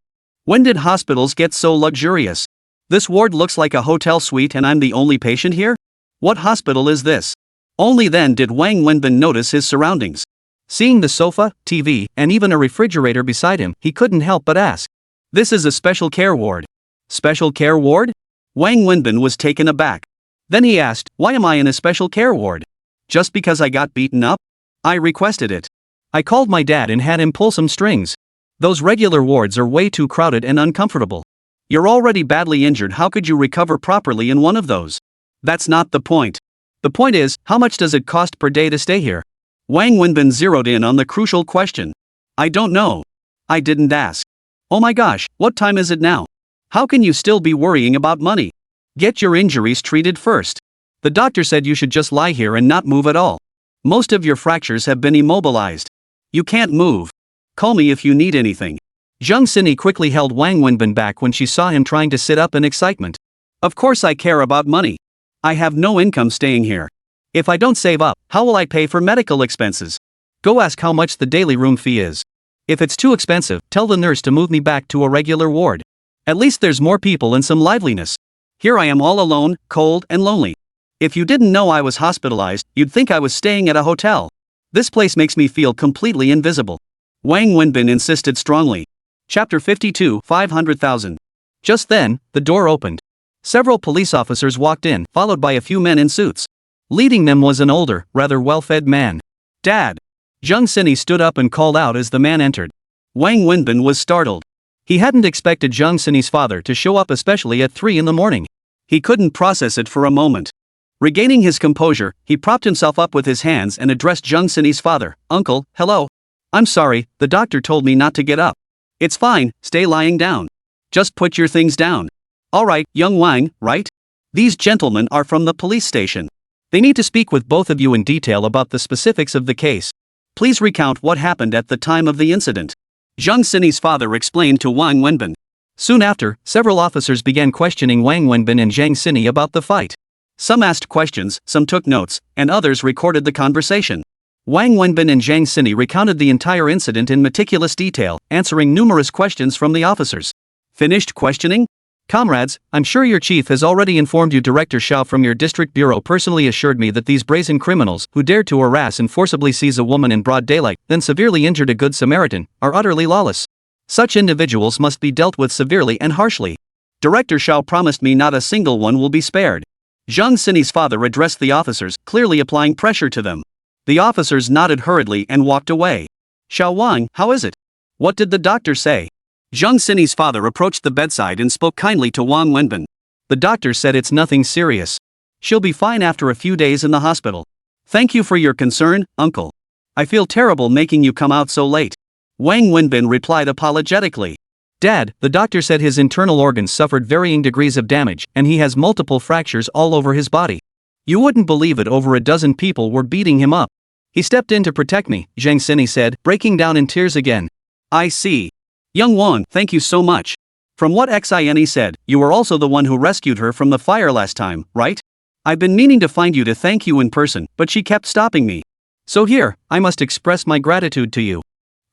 When did hospitals get so luxurious? This ward looks like a hotel suite and I'm the only patient here? What hospital is this? Only then did Wang Wenbin notice his surroundings. Seeing the sofa, TV, and even a refrigerator beside him, he couldn't help but ask. "This is a special care ward." "Special care ward?" Wang Wenbin was taken aback. Then he asked, "Why am I in a special care ward? Just because I got beaten up? I requested it. I called my dad and had him pull some strings. Those regular wards are way too crowded and uncomfortable. You're already badly injured, how could you recover properly in one of those? That's not the point. The point is, how much does it cost per day to stay here?" Wang Wenbin zeroed in on the crucial question. "I don't know. I didn't ask." "Oh my gosh, what time is it now? How can you still be worrying about money? Get your injuries treated first. The doctor said you should just lie here and not move at all. Most of your fractures have been immobilized. You can't move. Call me if you need anything." Zheng Xinyi quickly held Wang Wenbin back when she saw him trying to sit up in excitement. "Of course I care about money. I have no income staying here. If I don't save up, how will I pay for medical expenses? Go ask how much the daily room fee is. If it's too expensive, tell the nurse to move me back to a regular ward. At least there's more people and some liveliness. Here I am all alone, cold and lonely. If you didn't know I was hospitalized, you'd think I was staying at a hotel. This place makes me feel completely invisible. Wang Wenbin insisted strongly. Chapter 52, 500,000. Just then, the door opened. Several police officers walked in, followed by a few men in suits. Leading them was an older, rather well-fed man. Dad! Zhang Xini stood up and called out as the man entered. Wang Wenbin was startled. He hadn't expected Zhang Xini's father to show up, especially at 3 in the morning. He couldn't process it for a moment. Regaining his composure, he propped himself up with his hands and addressed Zhang Xini's father. Uncle, hello. I'm sorry, the doctor told me not to get up. It's fine, stay lying down. Just put your things down. Alright, young Wang, right? These gentlemen are from the police station. They need to speak with both of you in detail about the specifics of the case. Please recount what happened at the time of the incident. Zhang Xini's father explained to Wang Wenbin. Soon after, several officers began questioning Wang Wenbin and Zhang Xini about the fight. Some asked questions, some took notes, and others recorded the conversation. Wang Wenbin and Zhang Xini recounted the entire incident in meticulous detail, answering numerous questions from the officers. Finished questioning? Comrades, I'm sure your chief has already informed you. Director Xiao from your district bureau personally assured me that these brazen criminals, who dared to harass and forcibly seize a woman in broad daylight, then severely injured a good Samaritan, are utterly lawless. Such individuals must be dealt with severely and harshly. Director Xiao promised me not a single one will be spared. Zhang Xini's father addressed the officers, clearly applying pressure to them. The officers nodded hurriedly and walked away. Xiao Wang, how is it? What did the doctor say? Zhang Xini's father approached the bedside and spoke kindly to Wang Wenbin. The doctor said it's nothing serious. She'll be fine after a few days in the hospital. Thank you for your concern, uncle. I feel terrible making you come out so late. Wang Wenbin replied apologetically. Dad, the doctor said his internal organs suffered varying degrees of damage, and he has multiple fractures all over his body. You wouldn't believe it, over a dozen people were beating him up. He stepped in to protect me, Zhang Xini said, breaking down in tears again. I see. Young Wang, thank you so much. From what Xine said, you were also the one who rescued her from the fire last time, right? I've been meaning to find you to thank you in person, but she kept stopping me. So here, I must express my gratitude to you.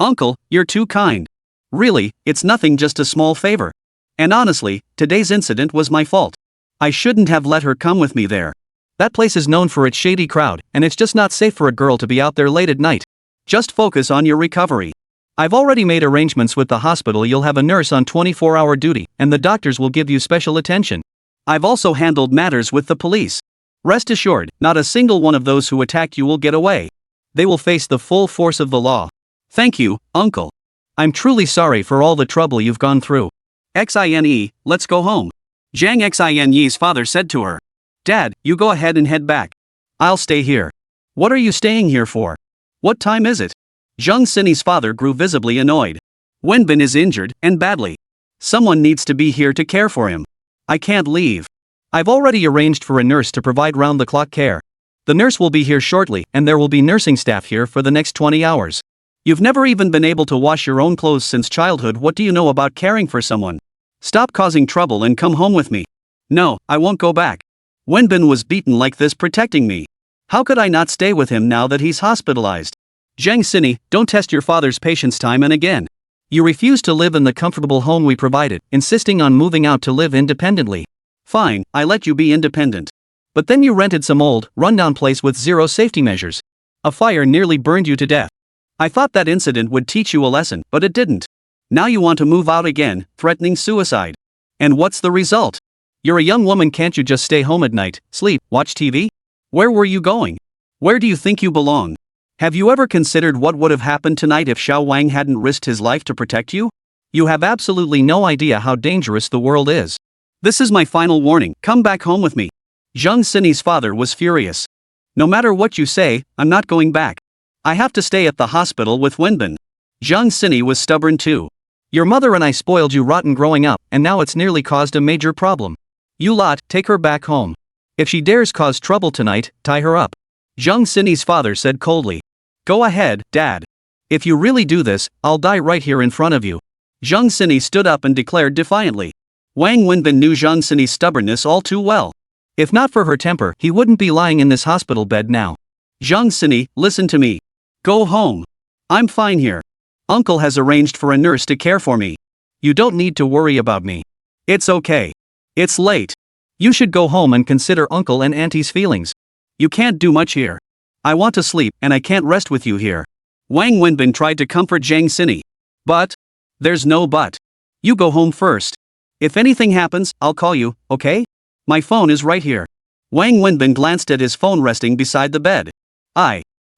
Uncle, you're too kind. Really, it's nothing, just a small favor. And honestly, today's incident was my fault. I shouldn't have let her come with me there. That place is known for its shady crowd, and it's just not safe for a girl to be out there late at night. Just focus on your recovery. I've already made arrangements with the hospital. You'll have a nurse on 24-hour duty, and the doctors will give you special attention. I've also handled matters with the police. Rest assured, not a single one of those who attacked you will get away. They will face the full force of the law. Thank you, uncle. I'm truly sorry for all the trouble you've gone through. Xine, let's go home. Zhang Xine's father said to her. Dad, you go ahead and head back. I'll stay here. What are you staying here for? What time is it? Zhang Xini's father grew visibly annoyed. Wenbin is injured, and badly. Someone needs to be here to care for him. I can't leave. I've already arranged for a nurse to provide round-the-clock care. The nurse will be here shortly, and there will be nursing staff here for the next 20 hours. You've never even been able to wash your own clothes since childhood. What do you know about caring for someone? Stop causing trouble and come home with me. No, I won't go back. Wenbin was beaten like this protecting me. How could I not stay with him now that he's hospitalized? Zhang Xini, don't test your father's patience time and again. You refuse to live in the comfortable home we provided, insisting on moving out to live independently. Fine, I let you be independent. But then you rented some old, rundown place with zero safety measures. A fire nearly burned you to death. I thought that incident would teach you a lesson, but it didn't. Now you want to move out again, threatening suicide. And what's the result? You're a young woman, can't you just stay home at night, sleep, watch TV? Where were you going? Where do you think you belong? Have you ever considered what would have happened tonight if Xiao Wang hadn't risked his life to protect you? You have absolutely no idea how dangerous the world is. This is my final warning, come back home with me. Zhang Xini's father was furious. No matter what you say, I'm not going back. I have to stay at the hospital with Wenbin. Zhang Xini was stubborn too. Your mother and I spoiled you rotten growing up, and now it's nearly caused a major problem. You lot, take her back home. If she dares cause trouble tonight, tie her up. Zhang Xini's father said coldly. Go ahead, Dad. If you really do this, I'll die right here in front of you. Zhang Xini stood up and declared defiantly. Wang Wenbin knew Zhang Xini's stubbornness all too well. If not for her temper, he wouldn't be lying in this hospital bed now. Zhang Xini, listen to me. Go home. I'm fine here. Uncle has arranged for a nurse to care for me. You don't need to worry about me. It's okay. It's late. You should go home and consider Uncle and Auntie's feelings. You can't do much here. I want to sleep and I can't rest with you here. Wang Wenbin tried to comfort Zhang Xini. But there's no but. You go home first. If anything happens, I'll call you, okay? My phone is right here. Wang Wenbin glanced at his phone resting beside the bed.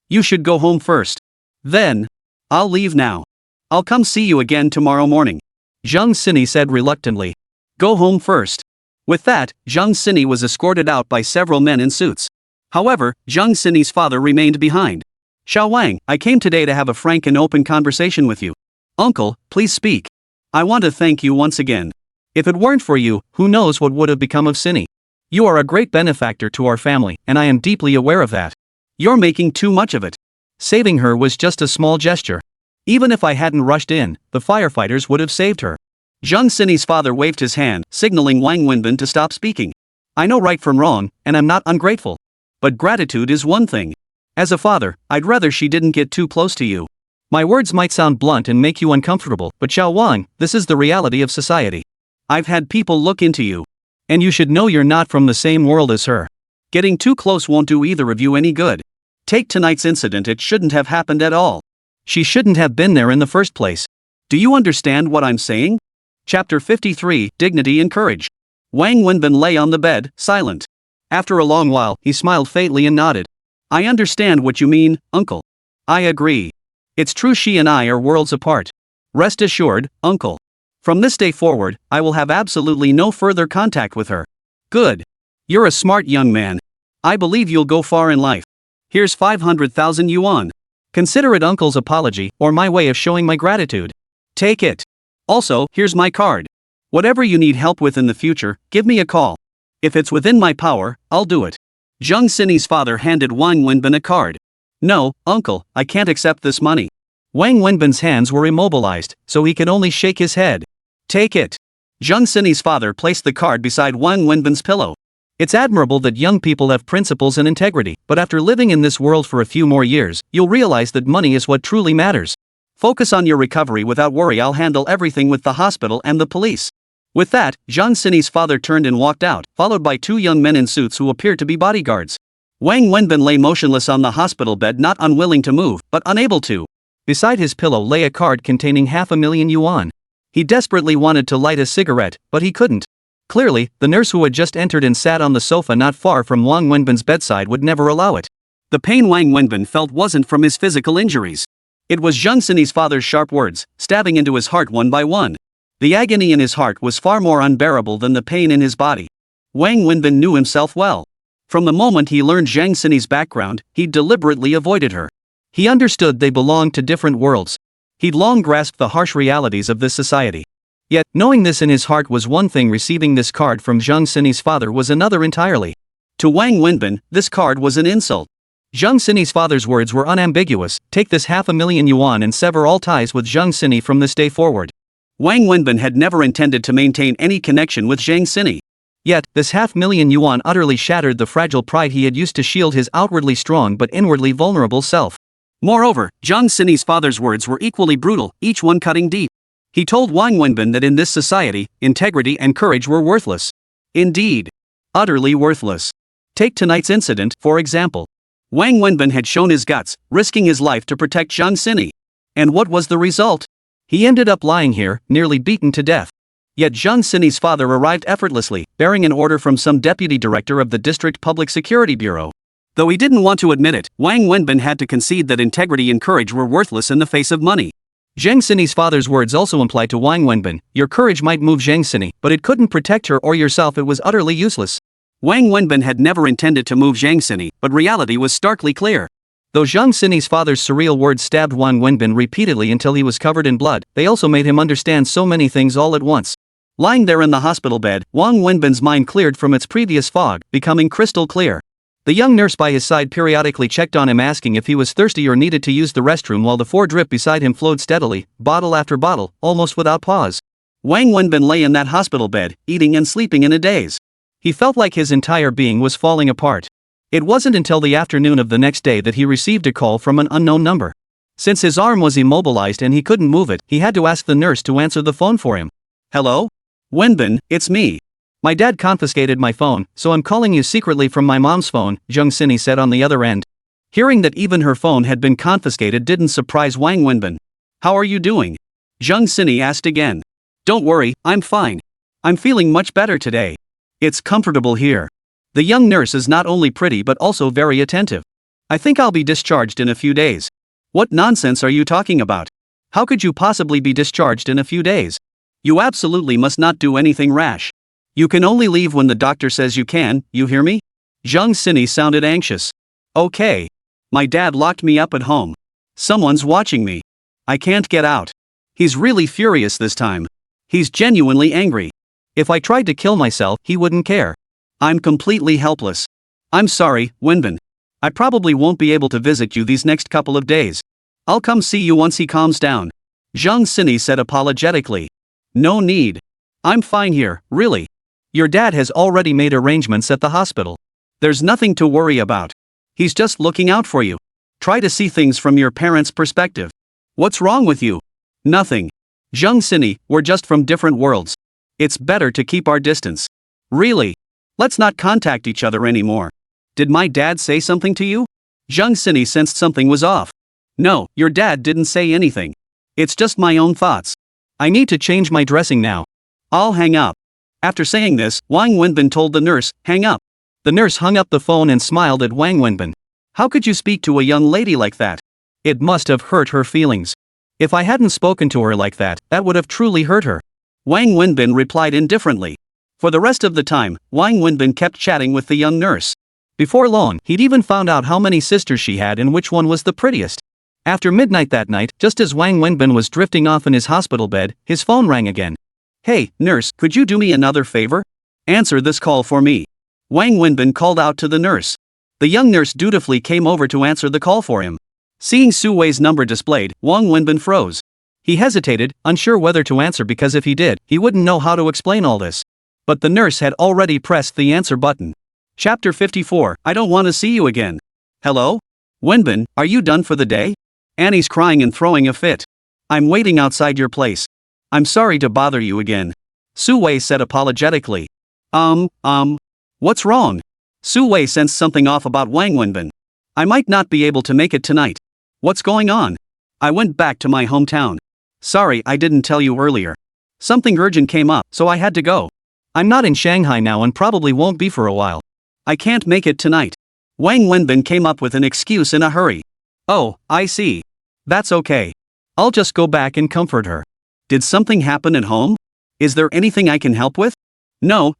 You should go home first. Then, I'll leave now. I'll come see you again tomorrow morning. Zhang Xini said reluctantly. Go home first. With that, Zhang Xini was escorted out by several men in suits. However, Zhang Xini's father remained behind. Xiao Wang, I came today to have a frank and open conversation with you. Uncle, please speak. I want to thank you once again. If it weren't for you, who knows what would have become of Xini. You are a great benefactor to our family, and I am deeply aware of that. You're making too much of it. Saving her was just a small gesture. Even if I hadn't rushed in, the firefighters would have saved her. Zhang Xini's father waved his hand, signaling Wang Wenbin to stop speaking. I know right from wrong, and I'm not ungrateful. But gratitude is one thing. As a father, I'd rather she didn't get too close to you. My words might sound blunt and make you uncomfortable, but Xiao Wang, this is the reality of society. I've had people look into you. And you should know you're not from the same world as her. Getting too close won't do either of you any good. Take tonight's incident, it shouldn't have happened at all. She shouldn't have been there in the first place. Do you understand what I'm saying? Chapter 53, Dignity and Courage. Wang Wenbin lay on the bed, silent. After a long while, he smiled faintly and nodded. I understand what you mean, uncle. I agree. It's true she and I are worlds apart. Rest assured, uncle. From this day forward, I will have absolutely no further contact with her. Good. You're a smart young man. I believe you'll go far in life. Here's 500,000 yuan. Consider it uncle's apology, or my way of showing my gratitude. Take it. Also, here's my card. Whatever you need help with in the future, give me a call. If it's within my power, I'll do it. Zhang Xini's father handed Wang Wenbin a card. No, uncle, I can't accept this money. Wang Wenbin's hands were immobilized, so he could only shake his head. Take it. Zhang Xini's father placed the card beside Wang Wenbin's pillow. It's admirable that young people have principles and integrity, but after living in this world for a few more years, you'll realize that money is what truly matters. Focus on your recovery without worry, I'll handle everything with the hospital and the police. With that, Zhang Xini's father turned and walked out, followed by two young men in suits who appeared to be bodyguards. Wang Wenbin lay motionless on the hospital bed, not unwilling to move, but unable to. Beside his pillow lay a card containing 500,000 yuan. He desperately wanted to light a cigarette, but he couldn't. Clearly, the nurse who had just entered and sat on the sofa not far from Wang Wenbin's bedside would never allow it. The pain Wang Wenbin felt wasn't from his physical injuries. It was Zhang Xini's father's sharp words, stabbing into his heart one by one. The agony in his heart was far more unbearable than the pain in his body. Wang Wenbin knew himself well. From the moment he learned Zhang Xini's background, he deliberately avoided her. He understood they belonged to different worlds. He'd long grasped the harsh realities of this society. Yet, knowing this in his heart was one thing, receiving this card from Zhang Xini's father was another entirely. To Wang Wenbin, this card was an insult. Zhang Xini's father's words were unambiguous: take this 500,000 yuan and sever all ties with Zhang Xini from this day forward. Wang Wenbin had never intended to maintain any connection with Zhang Xini. Yet, this 500,000 yuan utterly shattered the fragile pride he had used to shield his outwardly strong but inwardly vulnerable self. Moreover, Zhang Xini's father's words were equally brutal, each one cutting deep. He told Wang Wenbin that in this society, integrity and courage were worthless. Indeed. Utterly worthless. Take tonight's incident, for example. Wang Wenbin had shown his guts, risking his life to protect Zhang Xini. And what was the result? He ended up lying here, nearly beaten to death. Yet Zhang Xini's father arrived effortlessly, bearing an order from some deputy director of the District Public Security Bureau. Though he didn't want to admit it, Wang Wenbin had to concede that integrity and courage were worthless in the face of money. Zhang Xini's father's words also implied to Wang Wenbin, your courage might move Zhang Xini, but it couldn't protect her or yourself. It was utterly useless. Wang Wenbin had never intended to move Zhang Xini, but reality was starkly clear. Though Zhang Xini's father's surreal words stabbed Wang Wenbin repeatedly until he was covered in blood, they also made him understand so many things all at once. Lying there in the hospital bed, Wang Wenbin's mind cleared from its previous fog, becoming crystal clear. The young nurse by his side periodically checked on him, asking if he was thirsty or needed to use the restroom, while the 4-drip beside him flowed steadily, bottle after bottle, almost without pause. Wang Wenbin lay in that hospital bed, eating and sleeping in a daze. He felt like his entire being was falling apart. It wasn't until the afternoon of the next day that he received a call from an unknown number. Since his arm was immobilized and he couldn't move it, he had to ask the nurse to answer the phone for him. Hello? Wenbin, it's me. My dad confiscated my phone, so I'm calling you secretly from my mom's phone, Jung Sinny said on the other end. Hearing that even her phone had been confiscated didn't surprise Wang Wenbin. How are you doing? Jung Sinny asked again. Don't worry, I'm fine. I'm feeling much better today. It's comfortable here. The young nurse is not only pretty but also very attentive. I think I'll be discharged in a few days. What nonsense are you talking about? How could you possibly be discharged in a few days? You absolutely must not do anything rash. You can only leave when the doctor says you can, you hear me? Jung Sinny sounded anxious. Okay. My dad locked me up at home. Someone's watching me. I can't get out. He's really furious this time. He's genuinely angry. If I tried to kill myself, he wouldn't care. I'm completely helpless. I'm sorry, Wenbin. I probably won't be able to visit you these next couple of days. I'll come see you once he calms down. Jung Sinny said apologetically. No need. I'm fine here, really. Your dad has already made arrangements at the hospital. There's nothing to worry about. He's just looking out for you. Try to see things from your parents' perspective. What's wrong with you? Nothing. Jung Sinny, we're just from different worlds. It's better to keep our distance. Really? Let's not contact each other anymore. Did my dad say something to you? Jung Sinny sensed something was off. No, your dad didn't say anything. It's just my own thoughts. I need to change my dressing now. I'll hang up. After saying this, Wang Wenbin told the nurse, hang up. The nurse hung up the phone and smiled at Wang Wenbin. How could you speak to a young lady like that? It must have hurt her feelings. If I hadn't spoken to her like that, that would have truly hurt her. Wang Wenbin replied indifferently. For the rest of the time, Wang Wenbin kept chatting with the young nurse. Before long, he'd even found out how many sisters she had and which one was the prettiest. After midnight that night, just as Wang Wenbin was drifting off in his hospital bed, his phone rang again. Hey, nurse, could you do me another favor? Answer this call for me. Wang Wenbin called out to the nurse. The young nurse dutifully came over to answer the call for him. Seeing Su Wei's number displayed, Wang Wenbin froze. He hesitated, unsure whether to answer because if he did, he wouldn't know how to explain all this. But the nurse had already pressed the answer button. Chapter 54, I don't want to see you again. Hello? Wenbin, are you done for the day? Annie's crying and throwing a fit. I'm waiting outside your place. I'm sorry to bother you again. Su Wei said apologetically. What's wrong? Su Wei sensed something off about Wang Wenbin. I might not be able to make it tonight. What's going on? I went back to my hometown. Sorry I didn't tell you earlier. Something urgent came up, so I had to go. I'm not in Shanghai now and probably won't be for a while. I can't make it tonight. Wang Wenbin came up with an excuse in a hurry. Oh, I see. That's okay. I'll just go back and comfort her. Did something happen at home? Is there anything I can help with? No,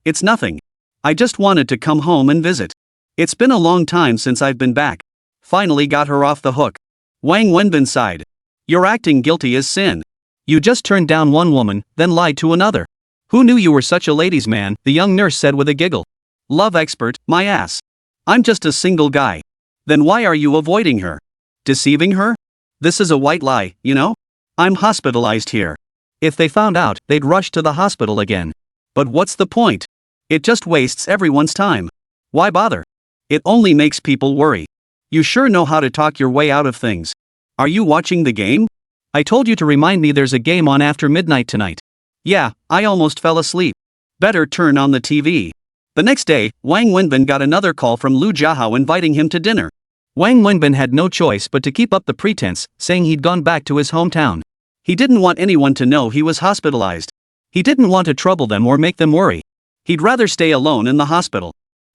it's nothing. I just wanted to come home and visit. It's been a long time since I've been back. Finally got her off the hook. Wang Wenbin sighed. You're acting guilty as sin. You just turned down one woman, then lied to another. Who knew you were such a ladies' man, the young nurse said with a giggle. Love expert, my ass. I'm just a single guy. Then why are you avoiding her? Deceiving her? This is a white lie, you know? I'm hospitalized here. If they found out, they'd rush to the hospital again. But what's the point? It just wastes everyone's time. Why bother? It only makes people worry. You sure know how to talk your way out of things. Are you watching the game? I told you to remind me there's a game on after midnight tonight. Yeah, I almost fell asleep. Better turn on the TV. The next day, Wang Wenbin got another call from Lu Jiahao inviting him to dinner. Wang Wenbin had no choice but to keep up the pretense, saying he'd gone back to his hometown. He didn't want anyone to know he was hospitalized. He didn't want to trouble them or make them worry. He'd rather stay alone in the hospital.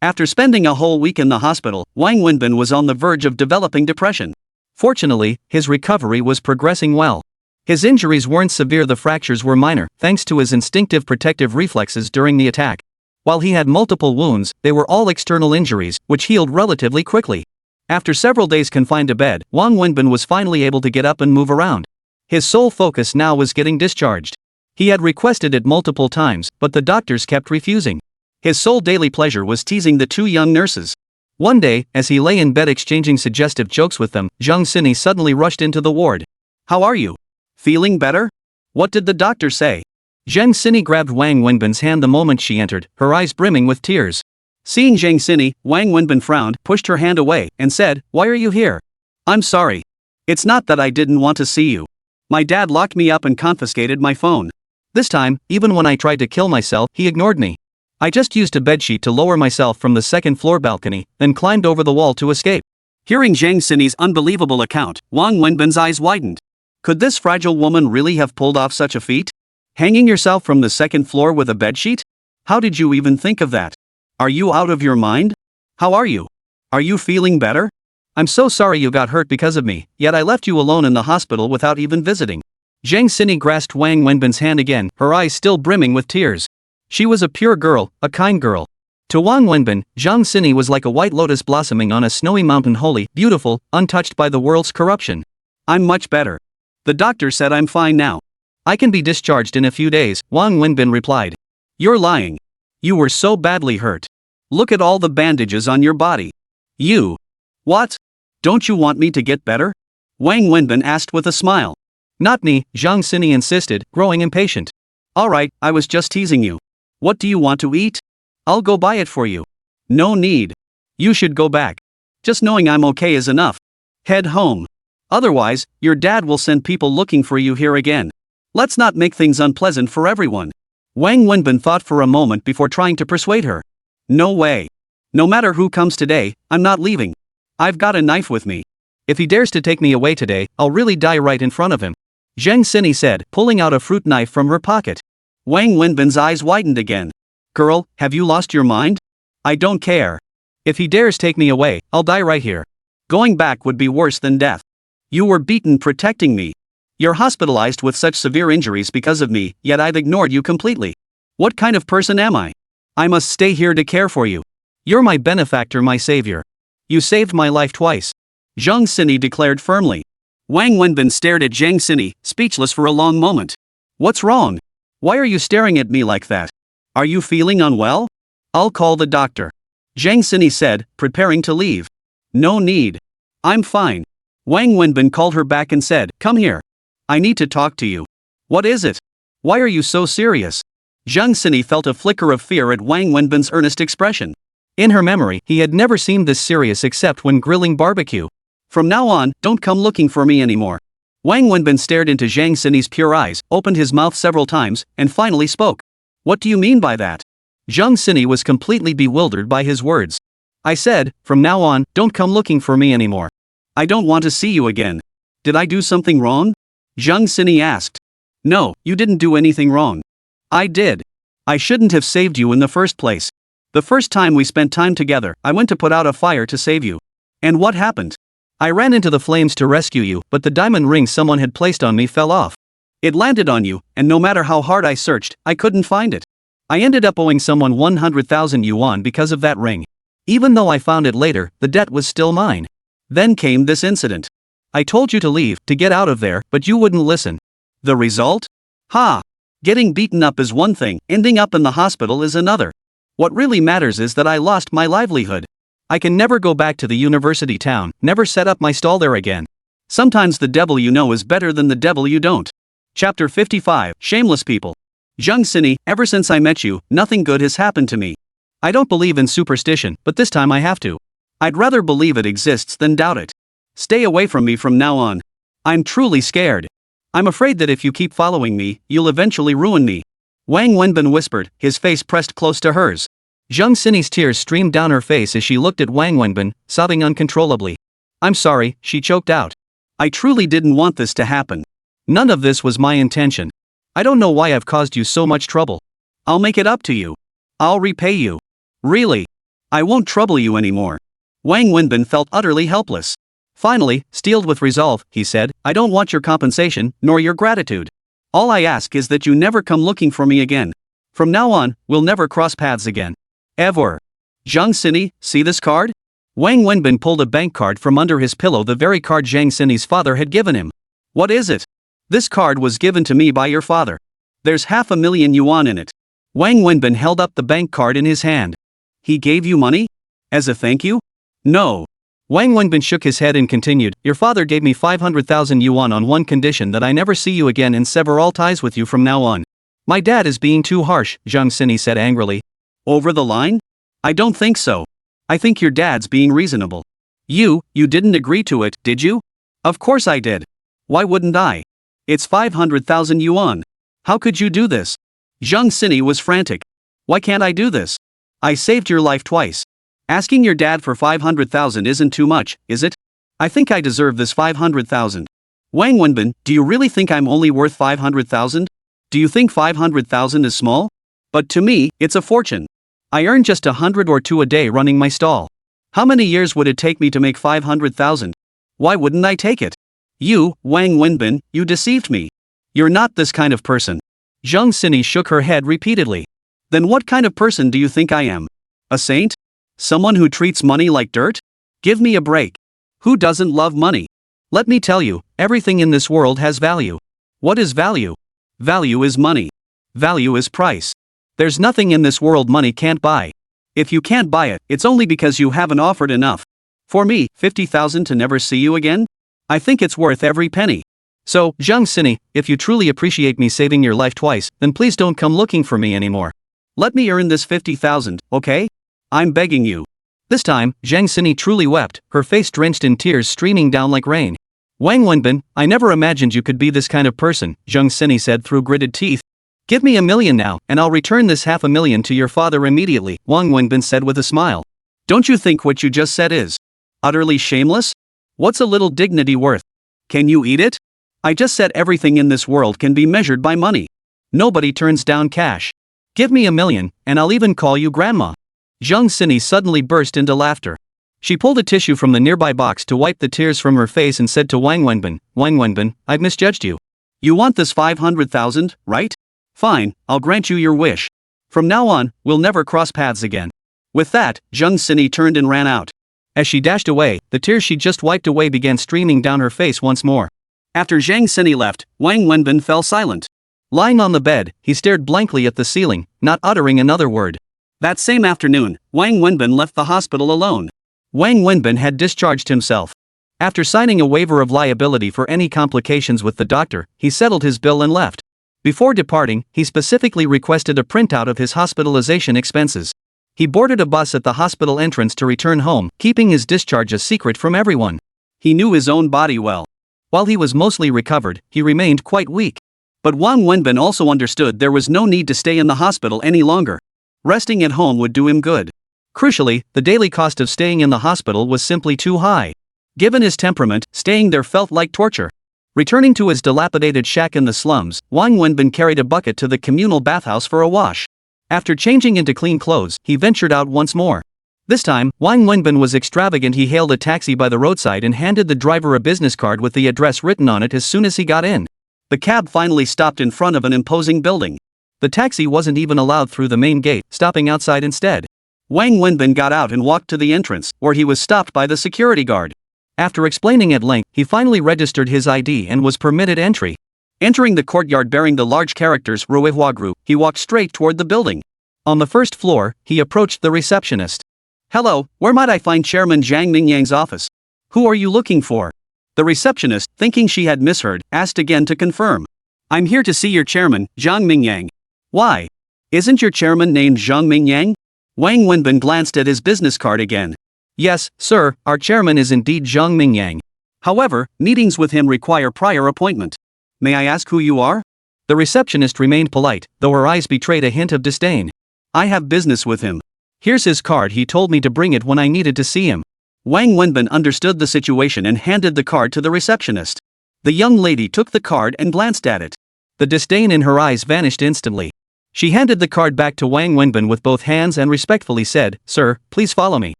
After spending a whole week in the hospital, Wang Wenbin was on the verge of developing depression. Fortunately, his recovery was progressing well. His injuries weren't severe, the fractures were minor, thanks to his instinctive protective reflexes during the attack. While he had multiple wounds, they were all external injuries, which healed relatively quickly. After several days confined to bed, Wang Wenbin was finally able to get up and move around. His sole focus now was getting discharged. He had requested it multiple times, but the doctors kept refusing. His sole daily pleasure was teasing the two young nurses. One day, as he lay in bed exchanging suggestive jokes with them, Jung Sinny suddenly rushed into the ward. How are you? Feeling better? What did the doctor say? Jung Sinny grabbed Wang Wenbin's hand the moment she entered, her eyes brimming with tears. Seeing Zhang Xini, Wang Wenbin frowned, pushed her hand away, and said, "Why are you here?" "I'm sorry. It's not that I didn't want to see you. My dad locked me up and confiscated my phone. This time, even when I tried to kill myself, he ignored me. I just used a bedsheet to lower myself from the second-floor balcony, then climbed over the wall to escape." Hearing Zhang Xini's unbelievable account, Wang Wenbin's eyes widened. Could this fragile woman really have pulled off such a feat? Hanging yourself from the second floor with a bedsheet? How did you even think of that? Are you out of your mind? How are you? Are you feeling better? I'm so sorry you got hurt because of me, yet I left you alone in the hospital without even visiting. Zhang Xini grasped Wang Wenbin's hand again, her eyes still brimming with tears. She was a pure girl, a kind girl. To Wang Wenbin, Zhang Xini was like a white lotus blossoming on a snowy mountain, holy, beautiful, untouched by the world's corruption. "I'm much better. The doctor said I'm fine now. I can be discharged in a few days," Wang Wenbin replied. "You're lying. You were so badly hurt. Look at all the bandages on your body. You. What? Don't you want me to get better?" Wang Wenbin asked with a smile. "Not me," Zhang Xini insisted, growing impatient. "Alright, I was just teasing you. What do you want to eat? I'll go buy it for you." "No need. You should go back. Just knowing I'm okay is enough. Head home. Otherwise, your dad will send people looking for you here again. Let's not make things unpleasant for everyone." Wang Wenbin thought for a moment before trying to persuade her. "No way. No matter who comes today, I'm not leaving. I've got a knife with me. If he dares to take me away today, I'll really die right in front of him," Zhang Xini said, pulling out a fruit knife from her pocket. Wang Wenbin's eyes widened again. "Girl, have you lost your mind? I don't care. If he dares take me away, I'll die right here. Going back would be worse than death. You were beaten protecting me. You're hospitalized with such severe injuries because of me, yet I've ignored you completely. What kind of person am I? I must stay here to care for you. You're my benefactor, my savior. You saved my life twice," Zhang Xini declared firmly. Wang Wenbin stared at Zhang Xini, speechless for a long moment. "What's wrong? Why are you staring at me like that? Are you feeling unwell? I'll call the doctor," Zhang Xini said, preparing to leave. "No need. I'm fine." Wang Wenbin called her back and said, "Come here. I need to talk to you." "What is it? Why are you so serious?" Zhang Xini felt a flicker of fear at Wang Wenbin's earnest expression. In her memory, he had never seemed this serious except when grilling barbecue. "From now on, don't come looking for me anymore." Wang Wenbin stared into Zhang Xini's pure eyes, opened his mouth several times, and finally spoke. "What do you mean by that?" Zhang Xini was completely bewildered by his words. "I said, from now on, don't come looking for me anymore. I don't want to see you again. Did I do something wrong?" Zhang Xini asked. "No, you didn't do anything wrong." "I did. I shouldn't have saved you in the first place. The first time we spent time together, I went to put out a fire to save you. And what happened? I ran into the flames to rescue you, but the diamond ring someone had placed on me fell off. It landed on you, and no matter how hard I searched, I couldn't find it. I ended up owing someone 100,000 yuan because of that ring. Even though I found it later, the debt was still mine. Then came this incident. I told you to leave, to get out of there, but you wouldn't listen. The result? Ha! Getting beaten up is one thing, ending up in the hospital is another. What really matters is that I lost my livelihood. I can never go back to the university town, never set up my stall there again. Sometimes the devil you know is better than the devil you don't." Chapter 55, Shameless People. "Zhang Xini, ever since I met you, nothing good has happened to me. I don't believe in superstition, but this time I have to. I'd rather believe it exists than doubt it. Stay away from me from now on. I'm truly scared. I'm afraid that if you keep following me, you'll eventually ruin me." Wang Wenbin whispered, his face pressed close to hers. Zhang Xini's tears streamed down her face as she looked at Wang Wenbin, sobbing uncontrollably. "I'm sorry," she choked out. "I truly didn't want this to happen. None of this was my intention. I don't know why I've caused you so much trouble. I'll make it up to you. I'll repay you. Really. I won't trouble you anymore." Wang Wenbin felt utterly helpless. Finally, steeled with resolve, he said, "I don't want your compensation, nor your gratitude. All I ask is that you never come looking for me again. From now on, we'll never cross paths again. Ever." "Zhang Xini, see this card?" Wang Wenbin pulled a bank card from under his pillow, the very card Zhang Xini's father had given him. "What is it?" "This card was given to me by your father. There's 500,000 yuan in it." Wang Wenbin held up the bank card in his hand. "He gave you money? As a thank you?" "No." Wang Wenbin shook his head and continued, "Your father gave me 500,000 yuan on one condition, that I never see you again and sever all ties with you from now on." "My dad is being too harsh," Zhang Xini said angrily. "Over the line? I don't think so. I think your dad's being reasonable. You didn't agree to it, did you? Of course I did. Why wouldn't I? It's 500,000 yuan. How could you do this? Zhang Sini was frantic. Why can't I do this? I saved your life twice. Asking your dad for 500,000 isn't too much, is it? I think I deserve this 500,000. Wang Wenbin, do you really think I'm only worth 500,000? Do you think 500,000 is small? But to me, it's a fortune. I earn just 100 or 2 a day running my stall. How many years would it take me to make 500,000? Why wouldn't I take it? You, Wang Wenbin, you deceived me. You're not this kind of person. Zhang Sini shook her head repeatedly. Then what kind of person do you think I am? A saint? Someone who treats money like dirt? Give me a break. Who doesn't love money? Let me tell you, everything in this world has value. What is value? Value is money. Value is price. There's nothing in this world money can't buy. If you can't buy it, it's only because you haven't offered enough. For me, 50,000 to never see you again? I think it's worth every penny. So, Zhang Sini, if you truly appreciate me saving your life twice, then please don't come looking for me anymore. Let me earn this 50,000, okay? I'm begging you. This time, Zhang Sini truly wept, her face drenched in tears streaming down like rain. Wang Wenbin, I never imagined you could be this kind of person, Zhang Sini said through gritted teeth. Give me $1 million now, and I'll return this $500,000 to your father immediately, Wang Wenbin said with a smile. Don't you think what you just said is utterly shameless? What's a little dignity worth? Can you eat it? I just said everything in this world can be measured by money. Nobody turns down cash. Give me $1 million, and I'll even call you grandma. Zhang Sini suddenly burst into laughter. She pulled a tissue from the nearby box to wipe the tears from her face and said to Wang Wenbin, I've misjudged you. You want this 500,000, right? Fine, I'll grant you your wish. From now on, we'll never cross paths again. With that, Zhang Sini turned and ran out. As she dashed away, the tears she just wiped away began streaming down her face once more. After Zhang Sini left, Wang Wenbin fell silent. Lying on the bed, he stared blankly at the ceiling, not uttering another word. That same afternoon, Wang Wenbin left the hospital alone. Wang Wenbin had discharged himself. After signing a waiver of liability for any complications with the doctor, he settled his bill and left. Before departing, he specifically requested a printout of his hospitalization expenses. He boarded a bus at the hospital entrance to return home, keeping his discharge a secret from everyone. He knew his own body well. While he was mostly recovered, he remained quite weak. But Wang Wenbin also understood there was no need to stay in the hospital any longer. Resting at home would do him good. Crucially, the daily cost of staying in the hospital was simply too high. Given his temperament, staying there felt like torture. Returning to his dilapidated shack in the slums, Wang Wenbin carried a bucket to the communal bathhouse for a wash. After changing into clean clothes, he ventured out once more. This time, Wang Wenbin was extravagant. He hailed a taxi by the roadside and handed the driver a business card with the address written on it as soon as he got in. The cab finally stopped in front of an imposing building. The taxi wasn't even allowed through the main gate, stopping outside instead. Wang Wenbin got out and walked to the entrance, where he was stopped by the security guard. After explaining at length, he finally registered his ID and was permitted entry. Entering the courtyard bearing the large characters Ruihua Group, he walked straight toward the building. On the first floor, he approached the receptionist. Hello, where might I find Chairman Zhang Mingyang's office? Who are you looking for? The receptionist, thinking she had misheard, asked again to confirm. I'm here to see your chairman, Zhang Mingyang. Why? Isn't your chairman named Zhang Mingyang? Wang Wenbin glanced at his business card again. Yes, sir, our chairman is indeed Zhang Mingyang. However, meetings with him require prior appointment. May I ask who you are? The receptionist remained polite, though her eyes betrayed a hint of disdain. I have business with him. Here's his card. He told me to bring it when I needed to see him. Wang Wenbin understood the situation and handed the card to the receptionist. The young lady took the card and glanced at it. The disdain in her eyes vanished instantly. She handed the card back to Wang Wenbin with both hands and respectfully said, Sir, please follow me.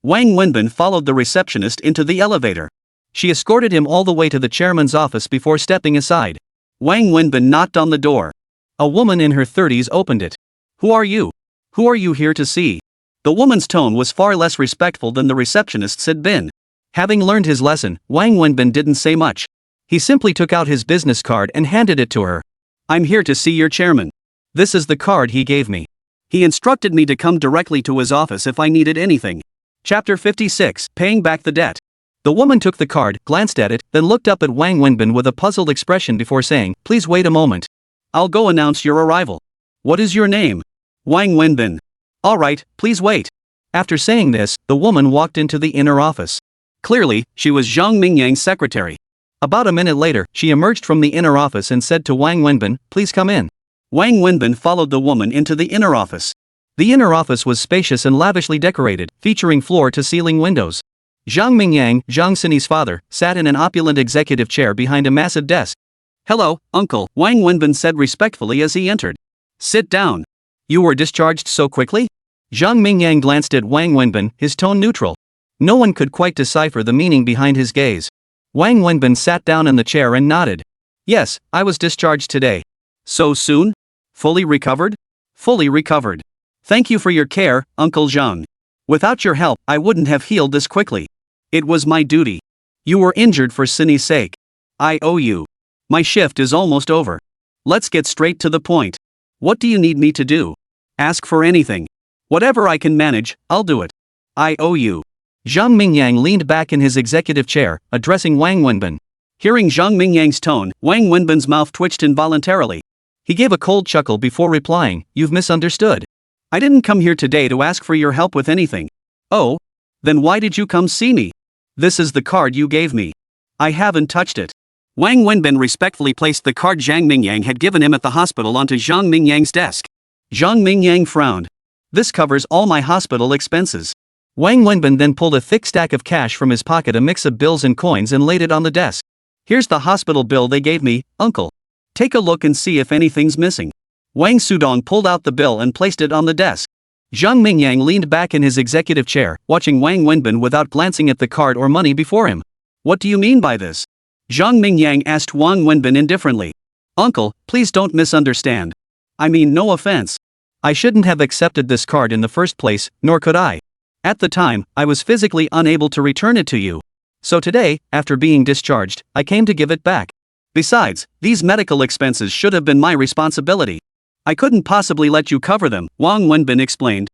Wang Wenbin followed the receptionist into the elevator. She escorted him all the way to the chairman's office before stepping aside. Wang Wenbin knocked on the door. A woman in her 30s opened it. Who are you? Who are you here to see? The woman's tone was far less respectful than the receptionist's had been. Having learned his lesson, Wang Wenbin didn't say much. He simply took out his business card and handed it to her. I'm here to see your chairman. This is the card he gave me. He instructed me to come directly to his office if I needed anything. Chapter 56, Paying Back the Debt. The woman took the card, glanced at it, then looked up at Wang Wenbin with a puzzled expression before saying, Please wait a moment. I'll go announce your arrival. What is your name? Wang Wenbin. Alright, please wait. After saying this, the woman walked into the inner office. Clearly, she was Zhang Mingyang's secretary. About a minute later, she emerged from the inner office and said to Wang Wenbin, "Please come in." Wang Wenbin followed the woman into the inner office. The inner office was spacious and lavishly decorated, featuring floor-to-ceiling windows. Zhang Mingyang, Zhang Sini's father, sat in an opulent executive chair behind a massive desk. "Hello, uncle," Wang Wenbin said respectfully as he entered. "Sit down. You were discharged so quickly?" Zhang Mingyang glanced at Wang Wenbin, his tone neutral. No one could quite decipher the meaning behind his gaze. Wang Wenbin sat down in the chair and nodded. "Yes, I was discharged today." "So soon? Fully recovered?" "Fully recovered. Thank you for your care, Uncle Zhang. Without your help, I wouldn't have healed this quickly. It was my duty. You were injured for Sini's sake. I owe you. My shift is almost over. Let's get straight to the point. What do you need me to do? Ask for anything. Whatever I can manage, I'll do it. I owe you." Zhang Mingyang leaned back in his executive chair, addressing Wang Wenbin. Hearing Zhang Mingyang's tone, Wang Wenbin's mouth twitched involuntarily. He gave a cold chuckle before replying, "You've misunderstood. I didn't come here today to ask for your help with anything." "Oh? Then why did you come see me?" "This is the card you gave me. I haven't touched it." Wang Wenbin respectfully placed the card Zhang Mingyang had given him at the hospital onto Zhang Mingyang's desk. Zhang Mingyang frowned. "This covers all my hospital expenses." Wang Wenbin then pulled a thick stack of cash from his pocket, a mix of bills and coins, and laid it on the desk. "Here's the hospital bill they gave me, uncle. Take a look and see if anything's missing." Wang Sudong pulled out the bill and placed it on the desk. Zhang Mingyang leaned back in his executive chair, watching Wang Wenbin without glancing at the card or money before him. "What do you mean by this?" Zhang Mingyang asked Wang Wenbin indifferently. "Uncle, please don't misunderstand. I mean no offense. I shouldn't have accepted this card in the first place, nor could I. At the time, I was physically unable to return it to you. So today, after being discharged, I came to give it back. Besides, these medical expenses should have been my responsibility. I couldn't possibly let you cover them," Wang Wenbin explained.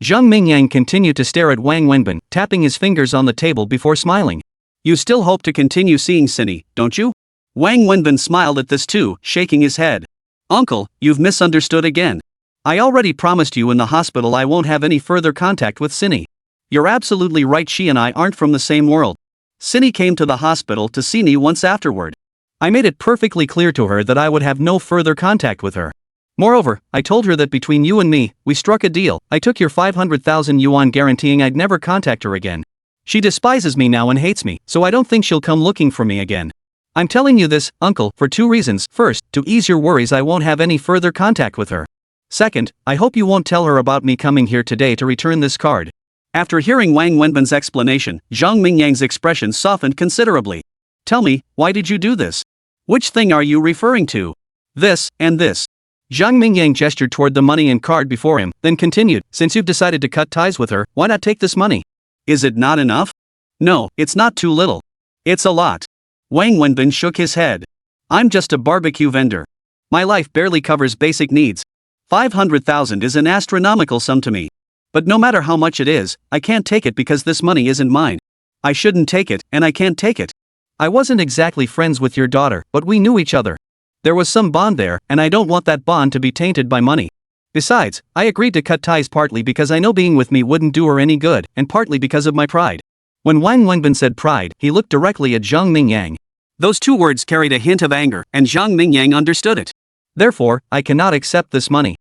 Zhang Mingyang continued to stare at Wang Wenbin, tapping his fingers on the table before smiling. "You still hope to continue seeing Sini, don't you?" Wang Wenbin smiled at this too, shaking his head. "Uncle, you've misunderstood again. I already promised you in the hospital I won't have any further contact with Sini. You're absolutely right, she and I aren't from the same world. Sini came to the hospital to see me once afterward. I made it perfectly clear to her that I would have no further contact with her. Moreover, I told her that between you and me, we struck a deal. I took your 500,000 yuan guaranteeing I'd never contact her again. She despises me now and hates me, so I don't think she'll come looking for me again. I'm telling you this, uncle, for two reasons. First, to ease your worries, I won't have any further contact with her. Second, I hope you won't tell her about me coming here today to return this card." After hearing Wang Wenbin's explanation, Zhang Mingyang's expression softened considerably. "Tell me, why did you do this? Which thing are you referring to?" "This, and this." Zhang Mingyang gestured toward the money and card before him, then continued, "Since you've decided to cut ties with her, why not take this money? Is it not enough?" "No, it's not too little. It's a lot." Wang Wenbin shook his head. "I'm just a barbecue vendor. My life barely covers basic needs. 500,000 is an astronomical sum to me. But no matter how much it is, I can't take it because this money isn't mine. I shouldn't take it, and I can't take it. I wasn't exactly friends with your daughter, but we knew each other. There was some bond there, and I don't want that bond to be tainted by money. Besides, I agreed to cut ties partly because I know being with me wouldn't do her any good, and partly because of my pride." When Wang Wenbin said pride, he looked directly at Zhang Mingyang. Those two words carried a hint of anger, and Zhang Mingyang understood it. "Therefore, I cannot accept this money.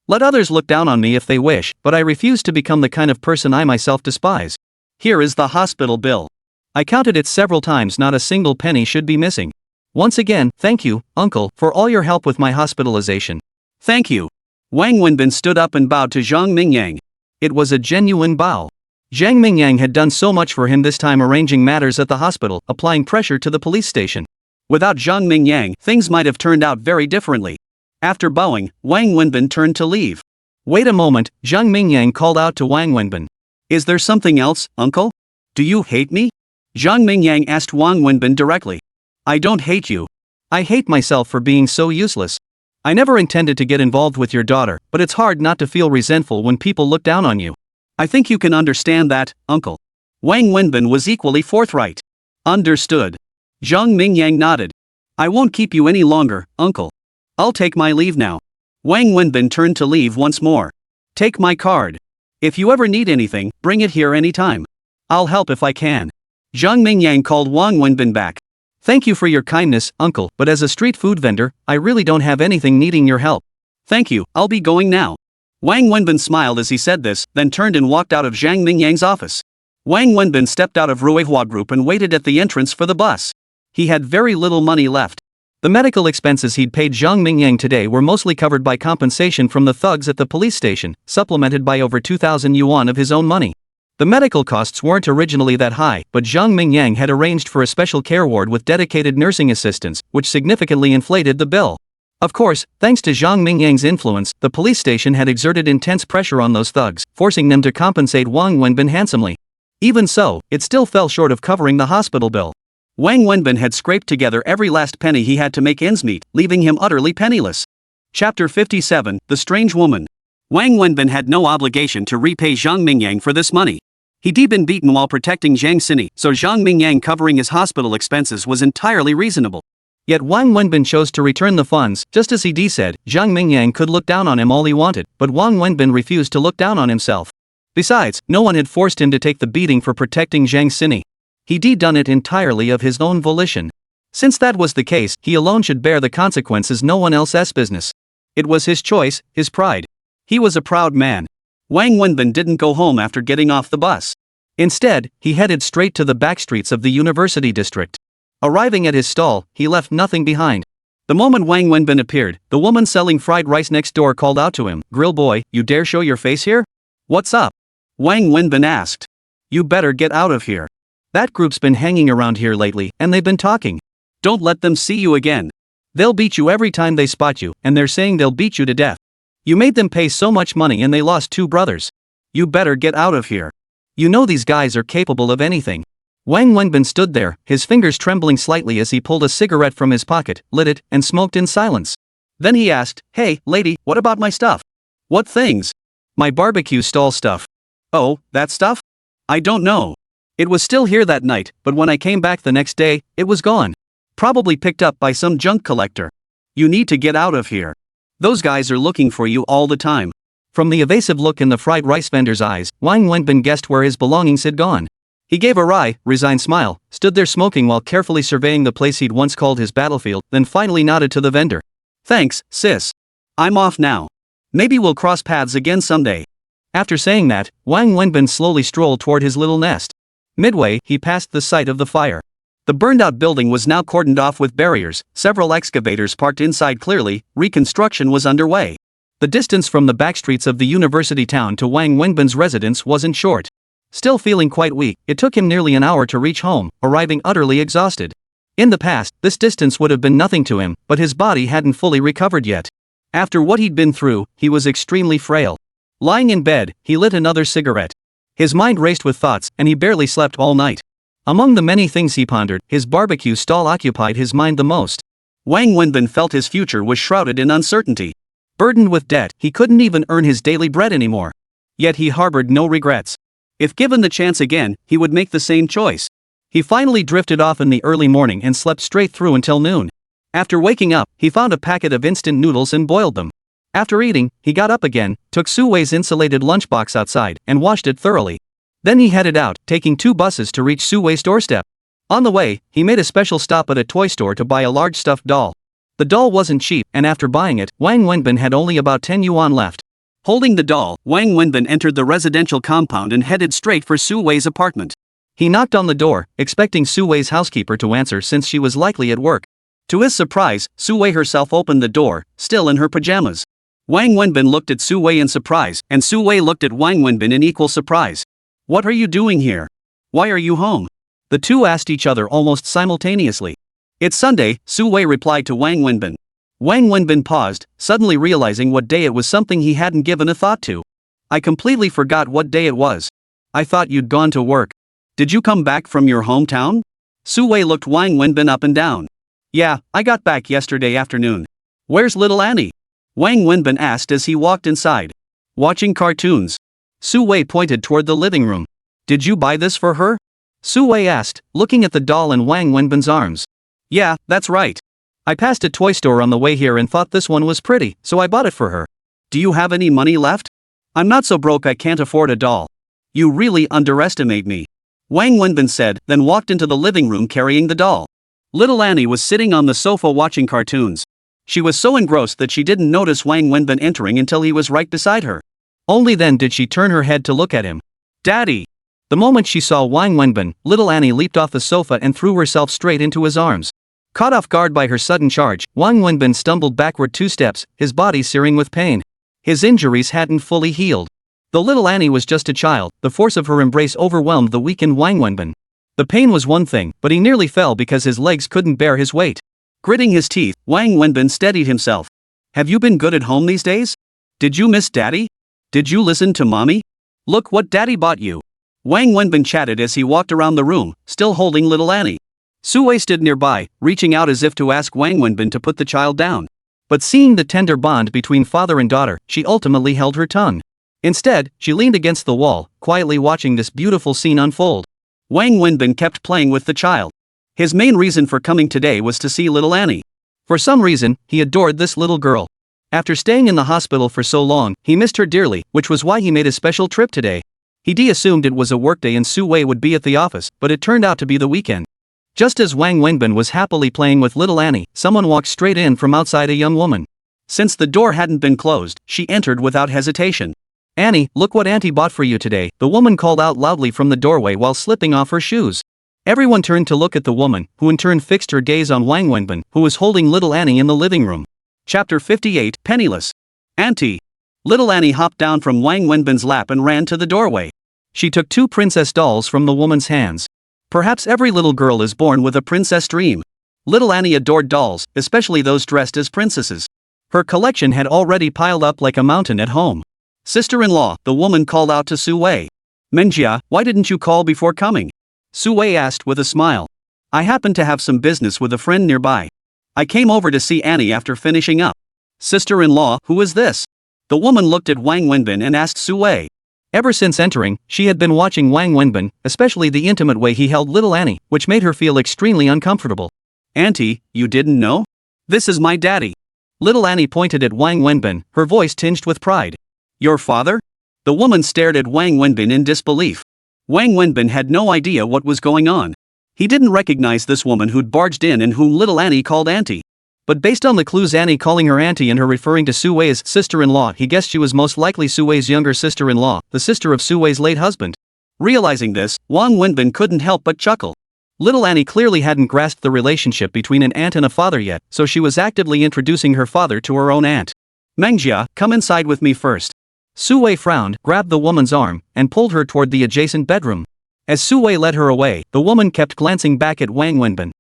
Let others look down on me if they wish, but I refuse to become the kind of person I myself despise. Here is the hospital bill. I counted it several times, not a single penny should be missing. Once again, thank you, uncle, for all your help with my hospitalization." "Thank you." Wang Wenbin stood up and bowed to Zhang Mingyang. It was a genuine bow. Zhang Mingyang had done so much for him this time, arranging matters at the hospital, applying pressure to the police station. Without Zhang Mingyang, things might have turned out very differently. After bowing, Wang Wenbin turned to leave. "Wait a moment," Zhang Mingyang called out to Wang Wenbin. "Is there something else, uncle? Do you hate me?" Zhang Mingyang asked Wang Wenbin directly. "I don't hate you. I hate myself for being so useless. I never intended to get involved with your daughter, but it's hard not to feel resentful when people look down on you. I think you can understand that, uncle." Wang Wenbin was equally forthright. "Understood." Zhang Mingyang nodded. "I won't keep you any longer, uncle. I'll take my leave now." Wang Wenbin turned to leave once more. "Take my card." If you ever need anything, bring it here anytime. I'll help if I can. Zhang Mingyang called Wang Wenbin back. Thank you for your kindness, uncle, but as a street food vendor, I really don't have anything needing your help. Thank you, I'll be going now. Wang Wenbin smiled as he said this, then turned and walked out of Zhang Mingyang's office. Wang Wenbin stepped out of Ruihua Group and waited at the entrance for the bus. He had very little money left. The medical expenses he'd paid Zhang Mingyang today were mostly covered by compensation from the thugs at the police station, supplemented by over 2,000 yuan of his own money. The medical costs weren't originally that high, but Zhang Mingyang had arranged for a special care ward with dedicated nursing assistants, which significantly inflated the bill. Of course, thanks to Zhang Mingyang's influence, the police station had exerted intense pressure on those thugs, forcing them to compensate Wang Wenbin handsomely. Even so, it still fell short of covering the hospital bill. Wang Wenbin had scraped together every last penny he had to make ends meet, leaving him utterly penniless. Chapter 57, The Strange Woman. Wang Wenbin had no obligation to repay Zhang Mingyang for this money. He'd been beaten while protecting Jiang Xini, so Zhang Mingyang covering his hospital expenses was entirely reasonable. Yet Wang Wenbin chose to return the funds. Just as he said, Zhang Mingyang could look down on him all he wanted, but Wang Wenbin refused to look down on himself. Besides, no one had forced him to take the beating for protecting Jiang Xini. He'd done it entirely of his own volition. Since that was the case, he alone should bear the consequences, no one else's business. It was his choice, his pride. He was a proud man. Wang Wenbin didn't go home after getting off the bus. Instead, he headed straight to the backstreets of the university district. Arriving at his stall, he left nothing behind. The moment Wang Wenbin appeared, the woman selling fried rice next door called out to him, "Grill boy, you dare show your face here? What's up?" Wang Wenbin asked. "You better get out of here. That group's been hanging around here lately, and they've been talking. Don't let them see you again. They'll beat you every time they spot you, and they're saying they'll beat you to death. You made them pay so much money and they lost 2 brothers. You better get out of here. You know these guys are capable of anything." Wang Wenbin stood there, his fingers trembling slightly as he pulled a cigarette from his pocket, lit it, and smoked in silence. Then he asked, "Hey, lady, what about my stuff?" "What things?" "My barbecue stall stuff." "Oh, that stuff? I don't know. It was still here that night, but when I came back the next day, it was gone. Probably picked up by some junk collector. You need to get out of here. Those guys are looking for you all the time." From the evasive look in the fried rice vendor's eyes, Wang Wenbin guessed where his belongings had gone. He gave a wry, resigned smile, stood there smoking while carefully surveying the place he'd once called his battlefield, then finally nodded to the vendor. "Thanks, sis. I'm off now. Maybe we'll cross paths again someday." After saying that, Wang Wenbin slowly strolled toward his little nest. Midway, he passed the site of the fire. The burned-out building was now cordoned off with barriers, several excavators parked inside clearly, reconstruction was underway. The distance from the backstreets of the university town to Wang Wenbin's residence wasn't short. Still feeling quite weak, it took him nearly an hour to reach home, arriving utterly exhausted. In the past, this distance would have been nothing to him, but his body hadn't fully recovered yet. After what he'd been through, he was extremely frail. Lying in bed, he lit another cigarette. His mind raced with thoughts, and he barely slept all night. Among the many things he pondered, his barbecue stall occupied his mind the most. Wang Wenbin felt his future was shrouded in uncertainty. Burdened with debt, he couldn't even earn his daily bread anymore. Yet he harbored no regrets. If given the chance again, he would make the same choice. He finally drifted off in the early morning and slept straight through until noon. After waking up, he found a packet of instant noodles and boiled them. After eating, he got up again, took Su Wei's insulated lunchbox outside, and washed it thoroughly. Then he headed out, taking 2 buses to reach Su Wei's doorstep. On the way, he made a special stop at a toy store to buy a large stuffed doll. The doll wasn't cheap, and after buying it, Wang Wenbin had only about 10 yuan left. Holding the doll, Wang Wenbin entered the residential compound and headed straight for Su Wei's apartment. He knocked on the door, expecting Su Wei's housekeeper to answer since she was likely at work. To his surprise, Su Wei herself opened the door, still in her pajamas. Wang Wenbin looked at Su Wei in surprise, and Su Wei looked at Wang Wenbin in equal surprise. "What are you doing here? Why are you home?" The two asked each other almost simultaneously. "It's Sunday," Su Wei replied to Wang Wenbin. Wang Wenbin paused, suddenly realizing what day it was, something he hadn't given a thought to. "I completely forgot what day it was. I thought you'd gone to work. Did you come back from your hometown?" Su Wei looked Wang Wenbin up and down. "Yeah, I got back yesterday afternoon." "Where's little Annie?" Wang Wenbin asked as he walked inside. "Watching cartoons." Su Wei pointed toward the living room. "Did you buy this for her?" Su Wei asked, looking at the doll in Wang Wenbin's arms. "Yeah, that's right. I passed a toy store on the way here and thought this one was pretty, so I bought it for her. Do you have any money left?" I'm not so broke I can't afford a doll. You really underestimate me. Wang Wenbin said, then walked into the living room carrying the doll. Little Annie was sitting on the sofa watching cartoons. She was so engrossed that she didn't notice Wang Wenbin entering until he was right beside her. Only then did she turn her head to look at him. Daddy! The moment she saw Wang Wenbin, little Annie leaped off the sofa and threw herself straight into his arms. Caught off guard by her sudden charge, Wang Wenbin stumbled backward 2 steps, his body searing with pain. His injuries hadn't fully healed. Though little Annie was just a child, the force of her embrace overwhelmed the weakened Wang Wenbin. The pain was one thing, but he nearly fell because his legs couldn't bear his weight. Gritting his teeth, Wang Wenbin steadied himself. Have you been good at home these days? Did you miss Daddy? Did you listen to Mommy? Look what Daddy bought you. Wang Wenbin chatted as he walked around the room, still holding little Annie. Su Wei stood nearby, reaching out as if to ask Wang Wenbin to put the child down. But seeing the tender bond between father and daughter, she ultimately held her tongue. Instead, she leaned against the wall, quietly watching this beautiful scene unfold. Wang Wenbin kept playing with the child. His main reason for coming today was to see little Annie. For some reason, he adored this little girl. After staying in the hospital for so long, he missed her dearly, which was why he made a special trip today. He assumed it was a workday and Su Wei would be at the office, but it turned out to be the weekend. Just as Wang Wenbin was happily playing with little Annie, someone walked straight in from outside, a young woman. Since the door hadn't been closed, she entered without hesitation. Annie, look what Auntie bought for you today, the woman called out loudly from the doorway while slipping off her shoes. Everyone turned to look at the woman, who in turn fixed her gaze on Wang Wenbin, who was holding little Annie in the living room. Chapter 58, Penniless. Auntie. Little Annie hopped down from Wang Wenbin's lap and ran to the doorway. She took 2 princess dolls from the woman's hands. Perhaps every little girl is born with a princess dream. Little Annie adored dolls, especially those dressed as princesses. Her collection had already piled up like a mountain at home. Sister-in-law, the woman called out to Su Wei. Mengjia, why didn't you call before coming? Su Wei asked with a smile. I happened to have some business with a friend nearby. I came over to see Annie after finishing up. Sister-in-law, who is this? The woman looked at Wang Wenbin and asked Su Wei. Ever since entering, she had been watching Wang Wenbin, especially the intimate way he held little Annie, which made her feel extremely uncomfortable. Auntie, you didn't know? This is my daddy. Little Annie pointed at Wang Wenbin, her voice tinged with pride. Your father? The woman stared at Wang Wenbin in disbelief. Wang Wenbin had no idea what was going on. He didn't recognize this woman who'd barged in and whom little Annie called Auntie. But based on the clues Annie calling her auntie and her referring to Su Wei's sister-in-law, he guessed she was most likely Su Wei's younger sister-in-law, the sister of Su Wei's late husband. Realizing this, Wang Wenbin couldn't help but chuckle. Little Annie clearly hadn't grasped the relationship between an aunt and a father yet, so she was actively introducing her father to her own aunt. Mengjia, come inside with me first. Su Wei frowned, grabbed the woman's arm, and pulled her toward the adjacent bedroom. As Su Wei led her away, the woman kept glancing back at Wang Wenbin.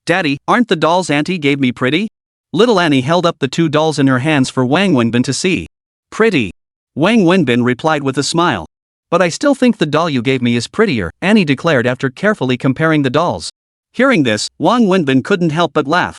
Daddy, aren't the dolls Auntie gave me pretty? Little Annie held up the 2 dolls in her hands for Wang Wenbin to see. Pretty. Wang Wenbin replied with a smile. But I still think the doll you gave me is prettier, Annie declared after carefully comparing the dolls. Hearing this, Wang Wenbin couldn't help but laugh.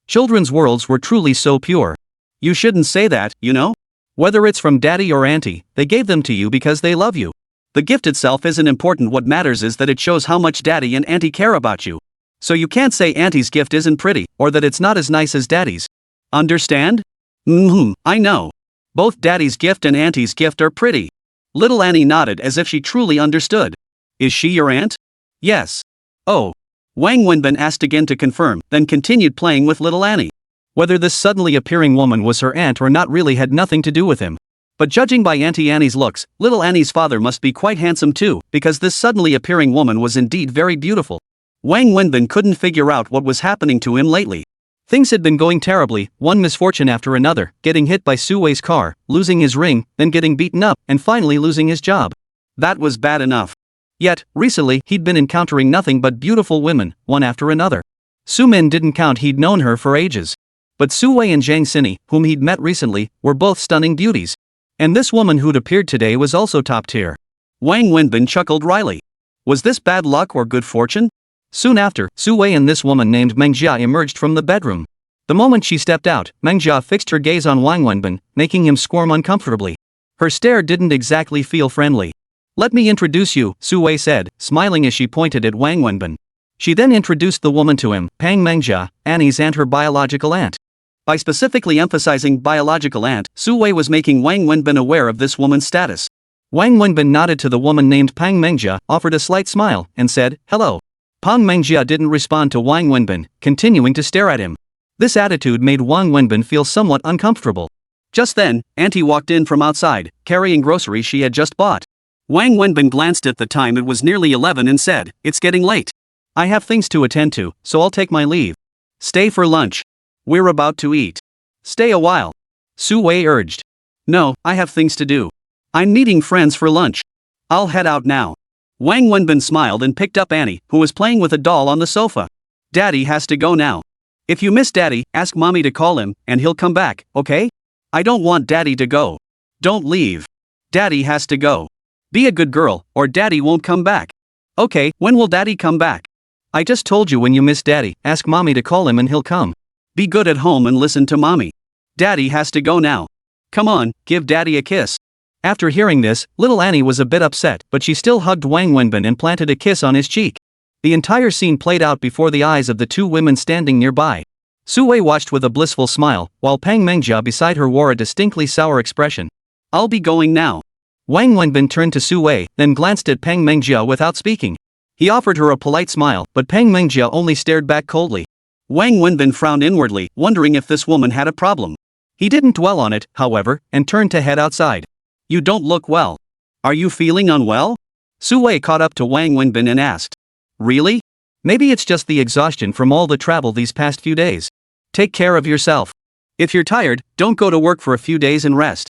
Children's worlds were truly so pure. You shouldn't say that, you know? Whether it's from Daddy or Auntie, they gave them to you because they love you. The gift itself isn't important, what matters is that it shows how much Daddy and Auntie care about you. So you can't say Auntie's gift isn't pretty, or that it's not as nice as Daddy's. Understand? I know. Both Daddy's gift and Auntie's gift are pretty. Little Annie nodded as if she truly understood. Is she your aunt? Yes. Oh. Wang Wenbin asked again to confirm, then continued playing with little Annie. Whether this suddenly appearing woman was her aunt or not really had nothing to do with him. But judging by Auntie Annie's looks, little Annie's father must be quite handsome too, because this suddenly appearing woman was indeed very beautiful. Wang Wenbin couldn't figure out what was happening to him lately. Things had been going terribly, one misfortune after another, getting hit by Su Wei's car, losing his ring, then getting beaten up, and finally losing his job. That was bad enough. Yet, recently, he'd been encountering nothing but beautiful women, one after another. Su Min didn't count, he'd known her for ages. But Su Wei and Zhang Xini, whom he'd met recently, were both stunning beauties. And this woman who'd appeared today was also top tier. Wang Wenbin chuckled wryly. Was this bad luck or good fortune? Soon after, Su Wei and this woman named Mengjia emerged from the bedroom. The moment she stepped out, Mengjia fixed her gaze on Wang Wenbin, making him squirm uncomfortably. Her stare didn't exactly feel friendly. Let me introduce you, Su Wei said, smiling as she pointed at Wang Wenbin. She then introduced the woman to him, Pang Mengjia, Annie's aunt, her biological aunt. By specifically emphasizing biological aunt, Su Wei was making Wang Wenbin aware of this woman's status. Wang Wenbin nodded to the woman named Pang Mengjia, offered a slight smile, and said, "Hello." Pang Mengjia didn't respond to Wang Wenbin, continuing to stare at him. This attitude made Wang Wenbin feel somewhat uncomfortable. Just then, Auntie walked in from outside, carrying groceries she had just bought. Wang Wenbin glanced at the time. It was nearly 11 and said, "It's getting late. I have things to attend to, so I'll take my leave." "Stay for lunch. We're about to eat." "Stay a while," Su Wei urged. "No, I have things to do. I'm meeting friends for lunch. I'll head out now." Wang Wenbin smiled and picked up Annie, who was playing with a doll on the sofa. "Daddy has to go now. If you miss Daddy, ask Mommy to call him, and he'll come back, okay? I don't want Daddy to go. Don't leave. Daddy has to go. Be a good girl, or Daddy won't come back." "Okay, when will Daddy come back?" "I just told you when you miss Daddy, ask Mommy to call him and he'll come. Be good at home and listen to Mommy. Daddy has to go now. Come on, give Daddy a kiss." After hearing this, little Annie was a bit upset, but she still hugged Wang Wenbin and planted a kiss on his cheek. The entire scene played out before the eyes of the two women standing nearby. Su Wei watched with a blissful smile, while Pang Mengjia beside her wore a distinctly sour expression. "I'll be going now." Wang Wenbin turned to Su Wei, then glanced at Pang Mengjia without speaking. He offered her a polite smile, but Pang Mengjia only stared back coldly. Wang Wenbin frowned inwardly, wondering if this woman had a problem. He didn't dwell on it, however, and turned to head outside. "You don't look well. Are you feeling unwell?" Su Wei caught up to Wang Wenbin and asked. "Really? Maybe it's just the exhaustion from all the travel these past few days. Take care of yourself. If you're tired, don't go to work for a few days and rest."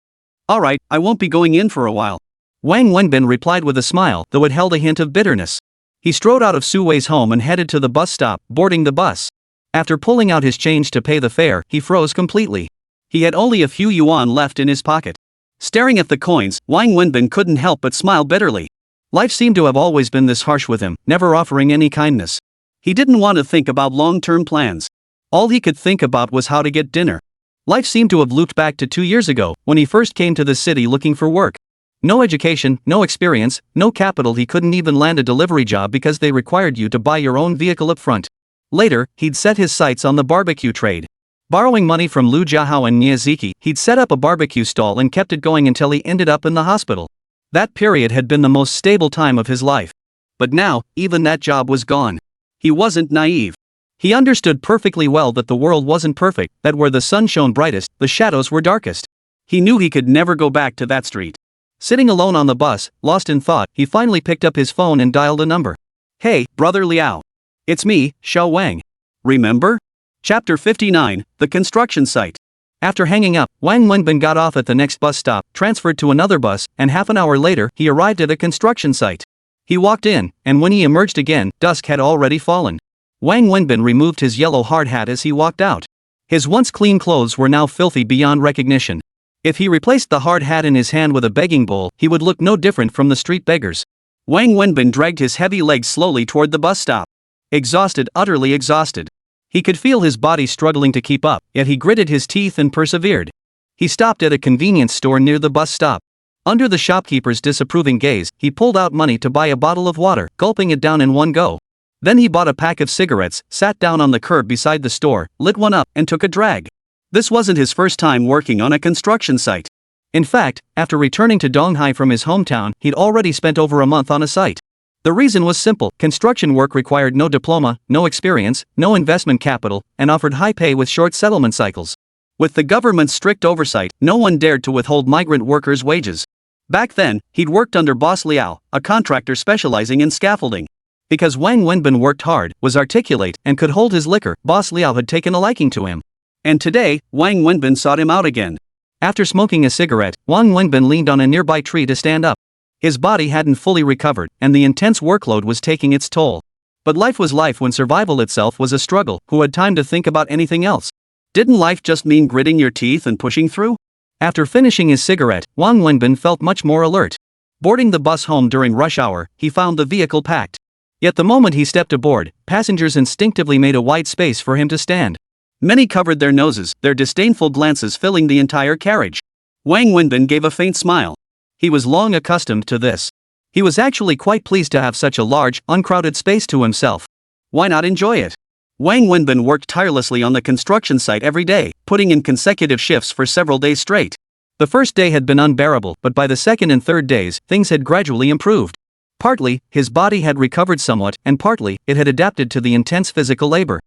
"Alright, I won't be going in for a while," Wang Wenbin replied with a smile, though it held a hint of bitterness. He strode out of Su Wei's home and headed to the bus stop, boarding the bus. After pulling out his change to pay the fare, he froze completely. He had only a few yuan left in his pocket. Staring at the coins, Wang Wenbin couldn't help but smile bitterly. Life seemed to have always been this harsh with him, never offering any kindness. He didn't want to think about long-term plans. All he could think about was how to get dinner. Life seemed to have looped back to 2 years ago, when he first came to the city looking for work. No education, no experience, no capital. He couldn't even land a delivery job because they required you to buy your own vehicle up front. Later, he'd set his sights on the barbecue trade. Borrowing money from Lu Jiahao and Miyazaki, he'd set up a barbecue stall and kept it going until he ended up in the hospital. That period had been the most stable time of his life. But now, even that job was gone. He wasn't naive. He understood perfectly well that the world wasn't perfect, that where the sun shone brightest, the shadows were darkest. He knew he could never go back to that street. Sitting alone on the bus, lost in thought, he finally picked up his phone and dialed a number. "Hey, brother Liao. It's me, Xiao Wang. Remember?" Chapter 59, The Construction Site. After hanging up, Wang Wenbin got off at the next bus stop, transferred to another bus, and half an hour later, he arrived at a construction site. He walked in, and when he emerged again, dusk had already fallen. Wang Wenbin removed his yellow hard hat as he walked out. His once clean clothes were now filthy beyond recognition. If he replaced the hard hat in his hand with a begging bowl, he would look no different from the street beggars. Wang Wenbin dragged his heavy legs slowly toward the bus stop. Exhausted, utterly exhausted. He could feel his body struggling to keep up, yet he gritted his teeth and persevered. He stopped at a convenience store near the bus stop. Under the shopkeeper's disapproving gaze, he pulled out money to buy a bottle of water, gulping it down in one go. Then he bought a pack of cigarettes, sat down on the curb beside the store, lit one up, and took a drag. This wasn't his first time working on a construction site. In fact, after returning to Donghai from his hometown, he'd already spent over a month on a site. The reason was simple: construction work required no diploma, no experience, no investment capital, and offered high pay with short settlement cycles. With the government's strict oversight, no one dared to withhold migrant workers' wages. Back then, he'd worked under Boss Liao, a contractor specializing in scaffolding. Because Wang Wenbin worked hard, was articulate, and could hold his liquor, Boss Liao had taken a liking to him. And today, Wang Wenbin sought him out again. After smoking a cigarette, Wang Wenbin leaned on a nearby tree to stand up. His body hadn't fully recovered, and the intense workload was taking its toll. But life was life when survival itself was a struggle. Who had time to think about anything else? Didn't life just mean gritting your teeth and pushing through? After finishing his cigarette, Wang Wenbin felt much more alert. Boarding the bus home during rush hour, he found the vehicle packed. Yet the moment he stepped aboard, passengers instinctively made a wide space for him to stand. Many covered their noses, their disdainful glances filling the entire carriage. Wang Wenbin gave a faint smile. He was long accustomed to this. He was actually quite pleased to have such a large, uncrowded space to himself. Why not enjoy it? Wang Wenbin worked tirelessly on the construction site every day, putting in consecutive shifts for several days straight. The first day had been unbearable, but by the second and third days, things had gradually improved. Partly, his body had recovered somewhat, and partly, it had adapted to the intense physical labor.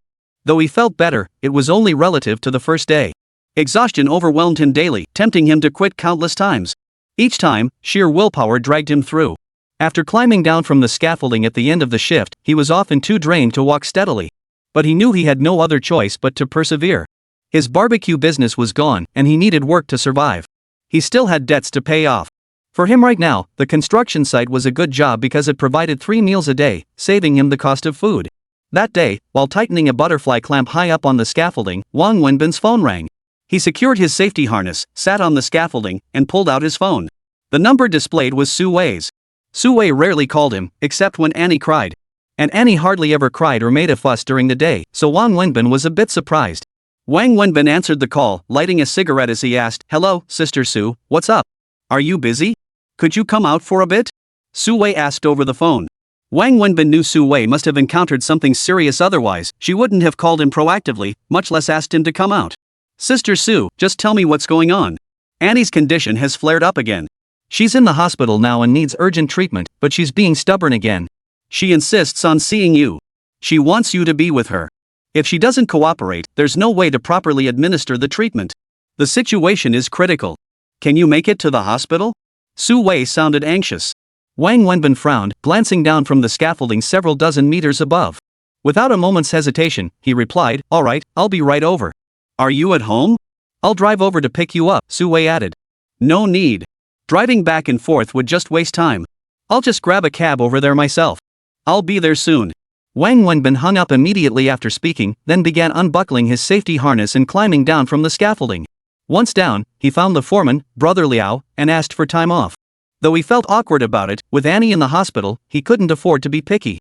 Though he felt better, it was only relative to the first day. Exhaustion overwhelmed him daily, tempting him to quit countless times. Each time, sheer willpower dragged him through. After climbing down from the scaffolding at the end of the shift, he was often too drained to walk steadily. But he knew he had no other choice but to persevere. His barbecue business was gone, and he needed work to survive. He still had debts to pay off. For him right now, the construction site was a good job because it provided 3 meals a day, saving him the cost of food. That day, while tightening a butterfly clamp high up on the scaffolding, Wang Wenbin's phone rang. He secured his safety harness, sat on the scaffolding, and pulled out his phone. The number displayed was Su Wei's. Su Wei rarely called him, except when Annie cried. And Annie hardly ever cried or made a fuss during the day, so Wang Wenbin was a bit surprised. Wang Wenbin answered the call, lighting a cigarette as he asked, "Hello, Sister Su, what's up? Are you busy? Could you come out for a bit?" Su Wei asked over the phone. Wang Wenbin knew Su Wei must have encountered something serious, otherwise she wouldn't have called him proactively, much less asked him to come out. "Sister Su, just tell me what's going on. Annie's condition has flared up again. She's in the hospital now and needs urgent treatment, but she's being stubborn again. She insists on seeing you. She wants you to be with her. If she doesn't cooperate, there's no way to properly administer the treatment. The situation is critical. Can you make it to the hospital?" Su Wei sounded anxious. Wang Wenbin frowned, glancing down from the scaffolding several dozen meters above. Without a moment's hesitation, he replied, "All right, I'll be right over." "Are you at home?" "I'll drive over to pick you up," Su Wei added. "No need. Driving back and forth would just waste time. I'll just grab a cab over there myself. I'll be there soon." Wang Wenbin hung up immediately after speaking, then began unbuckling his safety harness and climbing down from the scaffolding. Once down, he found the foreman, Brother Liao, and asked for time off. Though he felt awkward about it, with Annie in the hospital, he couldn't afford to be picky.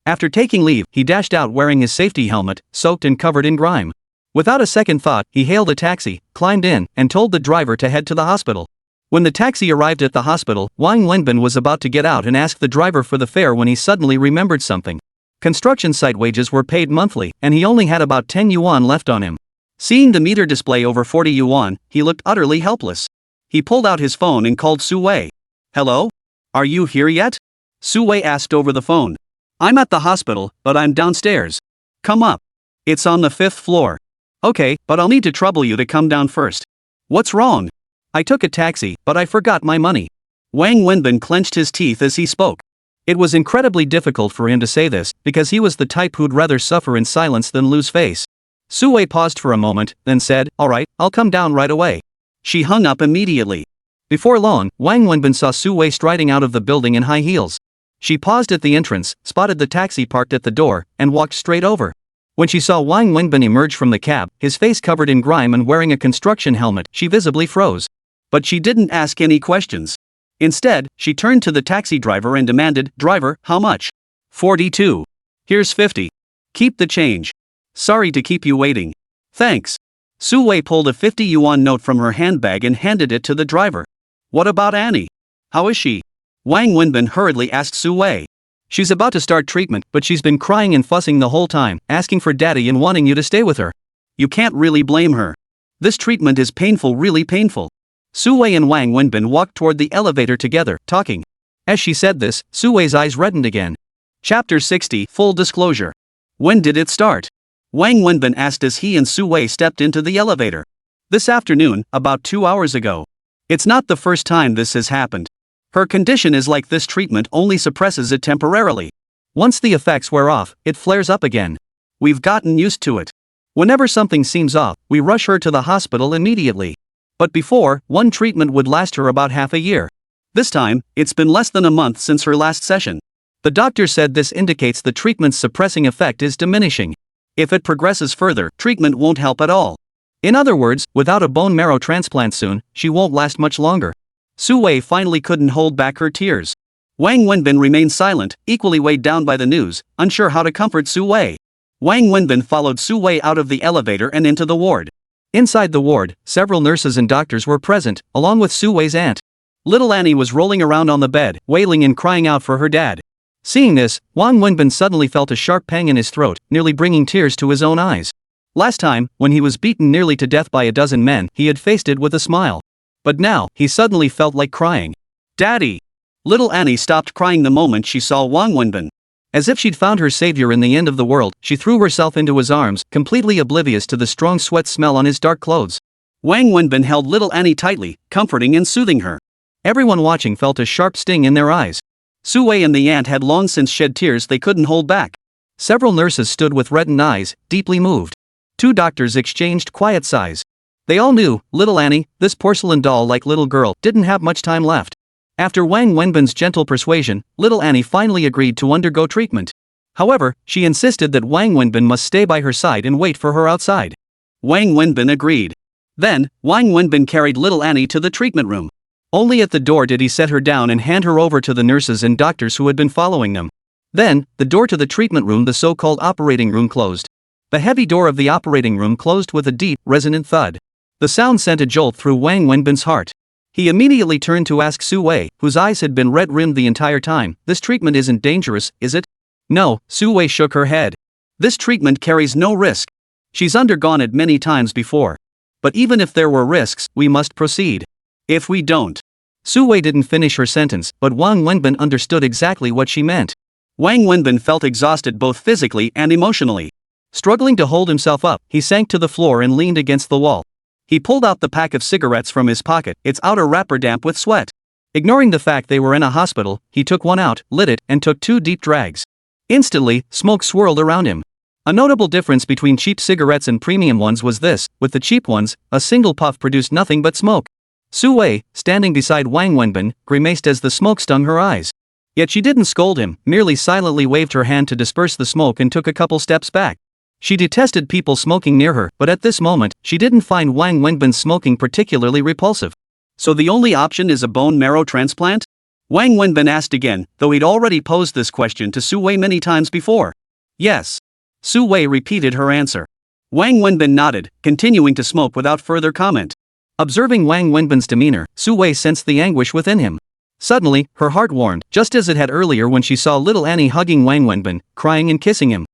After taking leave, he dashed out wearing his safety helmet, soaked and covered in grime. Without a second thought, he hailed a taxi, climbed in, and told the driver to head to the hospital. When the taxi arrived at the hospital, Wang Wenbin was about to get out and ask the driver for the fare when he suddenly remembered something. Construction site wages were paid monthly, and he only had about 10 yuan left on him. Seeing the meter display over 40 yuan, he looked utterly helpless. He pulled out his phone and called Su Wei. "Hello? Are you here yet?" Su Wei asked over the phone. "I'm at the hospital, but I'm downstairs. Come up. It's on the 5th floor." "Okay, but I'll need to trouble you to come down first." "What's wrong?" "I took a taxi, but I forgot my money." Wang Wenbin clenched his teeth as he spoke. It was incredibly difficult for him to say this, because he was the type who'd rather suffer in silence than lose face. Su Wei paused for a moment, then said, "All right, I'll come down right away." She hung up immediately. Before long, Wang Wenbin saw Su Wei striding out of the building in high heels. She paused at the entrance, spotted the taxi parked at the door, and walked straight over. When she saw Wang Wenbin emerge from the cab, his face covered in grime and wearing a construction helmet, she visibly froze. But she didn't ask any questions. Instead, she turned to the taxi driver and demanded, "Driver, how much?" 42. "Here's 50. Keep the change. Sorry to keep you waiting." "Thanks." Su Wei pulled a 50 yuan note from her handbag and handed it to the driver. "What about Annie? How is she?" Wang Wenbin hurriedly asked Su Wei. "She's about to start treatment, but she's been crying and fussing the whole time, asking for daddy and wanting you to stay with her. You can't really blame her. This treatment is painful, really painful." Su Wei and Wang Wenbin walked toward the elevator together, talking. As she said this, Su Wei's eyes reddened again. Chapter 60, Full Disclosure. "When did it start?" Wang Wenbin asked as he and Su Wei stepped into the elevator. "This afternoon, about 2 hours ago. It's not the first time this has happened. Her condition is like this treatment only suppresses it temporarily. Once the effects wear off, it flares up again. We've gotten used to it. Whenever something seems off, we rush her to the hospital immediately. But before, one treatment would last her about half a year. This time, it's been less than a month since her last session. The doctor said this indicates the treatment's suppressing effect is diminishing. If it progresses further, treatment won't help at all. In other words, without a bone marrow transplant soon, she won't last much longer." Su Wei finally couldn't hold back her tears. Wang Wenbin remained silent, equally weighed down by the news, unsure how to comfort Su Wei. Wang Wenbin followed Su Wei out of the elevator and into the ward. Inside the ward, several nurses and doctors were present, along with Su Wei's aunt. Little Annie was rolling around on the bed, wailing and crying out for her dad. Seeing this, Wang Wenbin suddenly felt a sharp pang in his throat, nearly bringing tears to his own eyes. Last time, when he was beaten nearly to death by a dozen men, he had faced it with a smile. But now, he suddenly felt like crying. "Daddy!" Little Annie stopped crying the moment she saw Wang Wenbin. As if she'd found her savior in the end of the world, she threw herself into his arms, completely oblivious to the strong sweat smell on his dark clothes. Wang Wenbin held little Annie tightly, comforting and soothing her. Everyone watching felt a sharp sting in their eyes. Su Wei and the aunt had long since shed tears they couldn't hold back. Several nurses stood with reddened eyes, deeply moved. 2 doctors exchanged quiet sighs. They all knew, little Annie, this porcelain doll-like little girl, didn't have much time left. After Wang Wenbin's gentle persuasion, little Annie finally agreed to undergo treatment. However, she insisted that Wang Wenbin must stay by her side and wait for her outside. Wang Wenbin agreed. Then, Wang Wenbin carried little Annie to the treatment room. Only at the door did he set her down and hand her over to the nurses and doctors who had been following them. Then, the door to the treatment room, the so-called operating room, closed. The heavy door of the operating room closed with a deep, resonant thud. The sound sent a jolt through Wang Wenbin's heart. He immediately turned to ask Su Wei, whose eyes had been red-rimmed the entire time, "This treatment isn't dangerous, is it?" "No," Su Wei shook her head. "This treatment carries no risk. She's undergone it many times before. But even if there were risks, we must proceed. If we don't..." Su Wei didn't finish her sentence, but Wang Wenbin understood exactly what she meant. Wang Wenbin felt exhausted both physically and emotionally. Struggling to hold himself up, he sank to the floor and leaned against the wall. He pulled out the pack of cigarettes from his pocket, its outer wrapper damp with sweat. Ignoring the fact they were in a hospital, he took one out, lit it, and took 2 deep drags. Instantly, smoke swirled around him. A notable difference between cheap cigarettes and premium ones was this: with the cheap ones, a single puff produced nothing but smoke. Su Wei, standing beside Wang Wenbin, grimaced as the smoke stung her eyes. Yet she didn't scold him, merely silently waved her hand to disperse the smoke and took a couple steps back. She detested people smoking near her, but at this moment, she didn't find Wang Wenbin's smoking particularly repulsive. "So the only option is a bone marrow transplant?" Wang Wenbin asked again, though he'd already posed this question to Su Wei many times before. "Yes." Su Wei repeated her answer. Wang Wenbin nodded, continuing to smoke without further comment. Observing Wang Wenbin's demeanor, Su Wei sensed the anguish within him. Suddenly, her heart warmed, just as it had earlier when she saw little Annie hugging Wang Wenbin, crying and kissing him.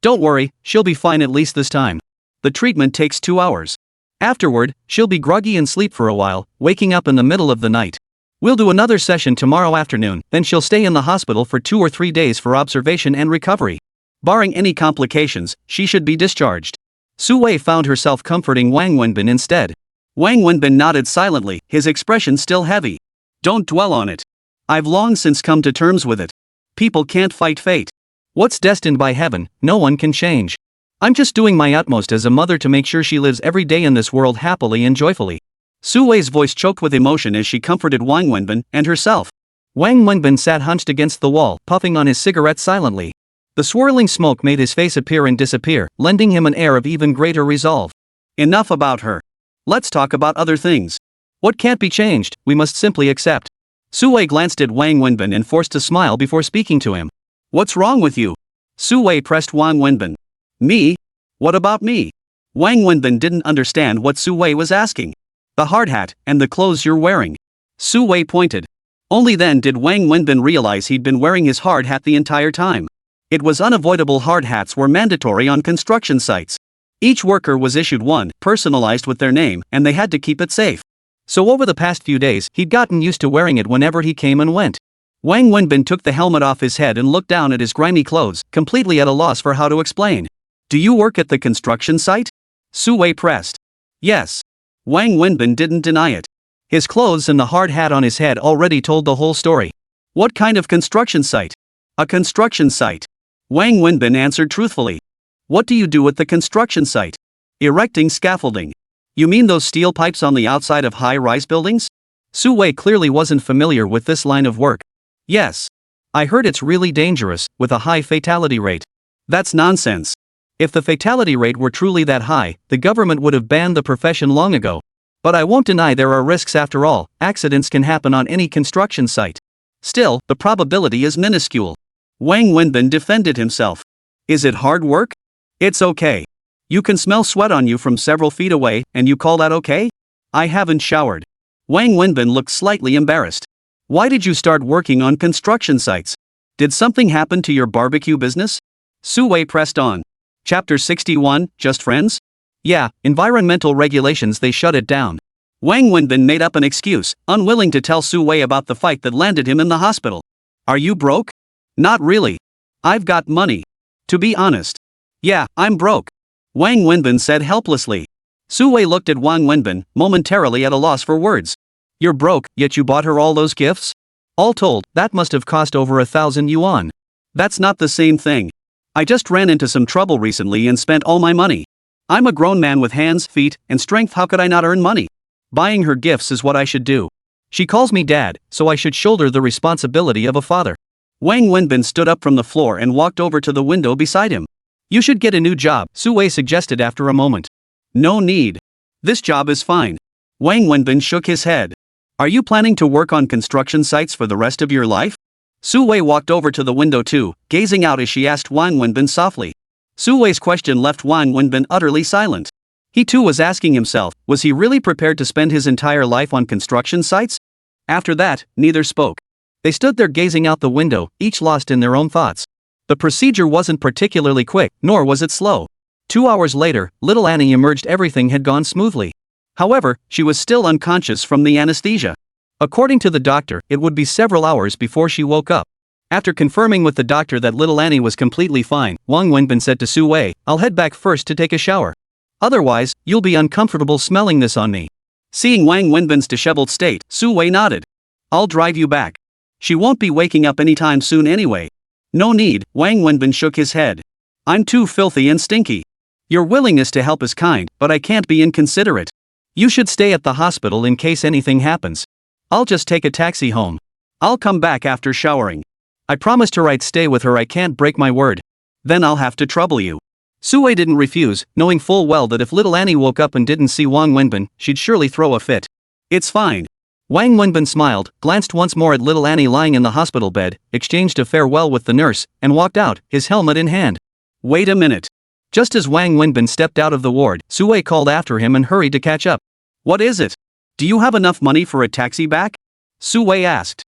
"Don't worry, she'll be fine at least this time. The treatment takes 2 hours. Afterward, she'll be groggy and sleep for a while, waking up in the middle of the night. We'll do another session tomorrow afternoon, then she'll stay in the hospital for 2 or 3 days for observation and recovery. Barring any complications, she should be discharged." Su Wei found herself comforting Wang Wenbin instead. Wang Wenbin nodded silently, his expression still heavy. "Don't dwell on it. I've long since come to terms with it. People can't fight fate. What's destined by heaven, no one can change. I'm just doing my utmost as a mother to make sure she lives every day in this world happily and joyfully." Su Wei's voice choked with emotion as she comforted Wang Wenbin and herself. Wang Wenbin sat hunched against the wall, puffing on his cigarette silently. The swirling smoke made his face appear and disappear, lending him an air of even greater resolve. "Enough about her. Let's talk about other things. What can't be changed, we must simply accept." Su Wei glanced at Wang Wenbin and forced a smile before speaking to him. "What's wrong with you?" Su Wei pressed Wang Wenbin. "Me? What about me?" Wang Wenbin didn't understand what Su Wei was asking. "The hard hat, and the clothes you're wearing." Su Wei pointed. Only then did Wang Wenbin realize he'd been wearing his hard hat the entire time. It was unavoidable. Hard hats were mandatory on construction sites. Each worker was issued one, personalized with their name, and they had to keep it safe. So over the past few days, he'd gotten used to wearing it whenever he came and went. Wang Wenbin took the helmet off his head and looked down at his grimy clothes, completely at a loss for how to explain. "Do you work at the construction site?" Su Wei pressed. "Yes." Wang Wenbin didn't deny it. His clothes and the hard hat on his head already told the whole story. "What kind of construction site?" "A construction site." Wang Wenbin answered truthfully. "What do you do at the construction site?" "Erecting scaffolding." "You mean those steel pipes on the outside of high-rise buildings?" Su Wei clearly wasn't familiar with this line of work. "Yes. I heard it's really dangerous, with a high fatality rate." "That's nonsense. If the fatality rate were truly that high, the government would have banned the profession long ago. But I won't deny there are risks after all. Accidents can happen on any construction site. Still, the probability is minuscule." Wang Wenbin defended himself. "Is it hard work?" "It's okay. You can smell sweat on you from several feet away, and you call that okay?" "I haven't showered." Wang Wenbin looked slightly embarrassed. "Why did you start working on construction sites? Did something happen to your barbecue business? Su Wei pressed on. Chapter 61, Just Friends? Yeah, environmental regulations, they shut it down. Wang Wenbin made up an excuse, unwilling to tell Su Wei about the fight that landed him in the hospital. Are you broke? Not really. I've got money. To be honest. Yeah, I'm broke. Wang Wenbin said helplessly. Su Wei looked at Wang Wenbin, momentarily at a loss for words. You're broke, yet you bought her all those gifts? All told, that must have cost over 1,000 yuan. That's not the same thing. I just ran into some trouble recently and spent all my money. I'm a grown man with hands, feet, and strength, how could I not earn money? Buying her gifts is what I should do. She calls me dad, so I should shoulder the responsibility of a father. Wang Wenbin stood up from the floor and walked over to the window beside him. You should get a new job, Su Wei suggested after a moment. No need. This job is fine. Wang Wenbin shook his head. Are you planning to work on construction sites for the rest of your life? Su Wei walked over to the window too, gazing out as she asked Wang Wenbin softly. Su Wei's question left Wang Wenbin utterly silent. He too was asking himself, was he really prepared to spend his entire life on construction sites? After that, neither spoke. They stood there gazing out the window, each lost in their own thoughts. The procedure wasn't particularly quick, nor was it slow. 2 hours later, little Annie emerged. Everything had gone smoothly. However, she was still unconscious from the anesthesia. According to the doctor, it would be several hours before she woke up. After confirming with the doctor that little Annie was completely fine, Wang Wenbin said to Su Wei, I'll head back first to take a shower. Otherwise, you'll be uncomfortable smelling this on me. Seeing Wang Wenbin's disheveled state, Su Wei nodded. I'll drive you back. She won't be waking up anytime soon anyway. No need, Wang Wenbin shook his head. I'm too filthy and stinky. Your willingness to help is kind, but I can't be inconsiderate. You should stay at the hospital in case anything happens. I'll just take a taxi home. I'll come back after showering. I promised her I'd stay with her. I can't break my word. Then I'll have to trouble you. Su Wei didn't refuse, knowing full well that if little Annie woke up and didn't see Wang Wenbin, she'd surely throw a fit. It's fine. Wang Wenbin smiled, glanced once more at little Annie lying in the hospital bed, exchanged a farewell with the nurse, and walked out, his helmet in hand. Wait a minute. Just as Wang Wenbin stepped out of the ward, Su Wei called after him and hurried to catch up. What is it? Do you have enough money for a taxi back? Su Wei asked.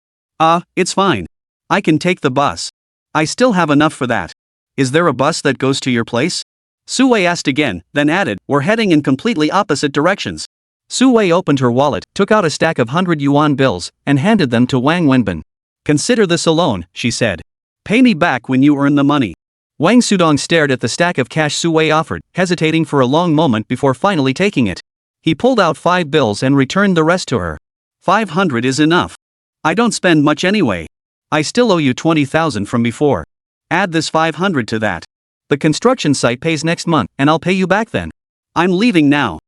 It's fine. I can take the bus. I still have enough for that. Is there a bus that goes to your place? Su Wei asked again, then added, we're heading in completely opposite directions. Su Wei opened her wallet, took out a stack of 100 yuan bills, and handed them to Wang Wenbin. Consider this a loan, she said. Pay me back when you earn the money. Wang Sudong stared at the stack of cash Su Wei offered, hesitating for a long moment before finally taking it. He pulled out 5 bills and returned the rest to her. 500 is enough. I don't spend much anyway. I still owe you 20,000 from before. Add this 500 to that. The construction site pays next month, and I'll pay you back then. I'm leaving now.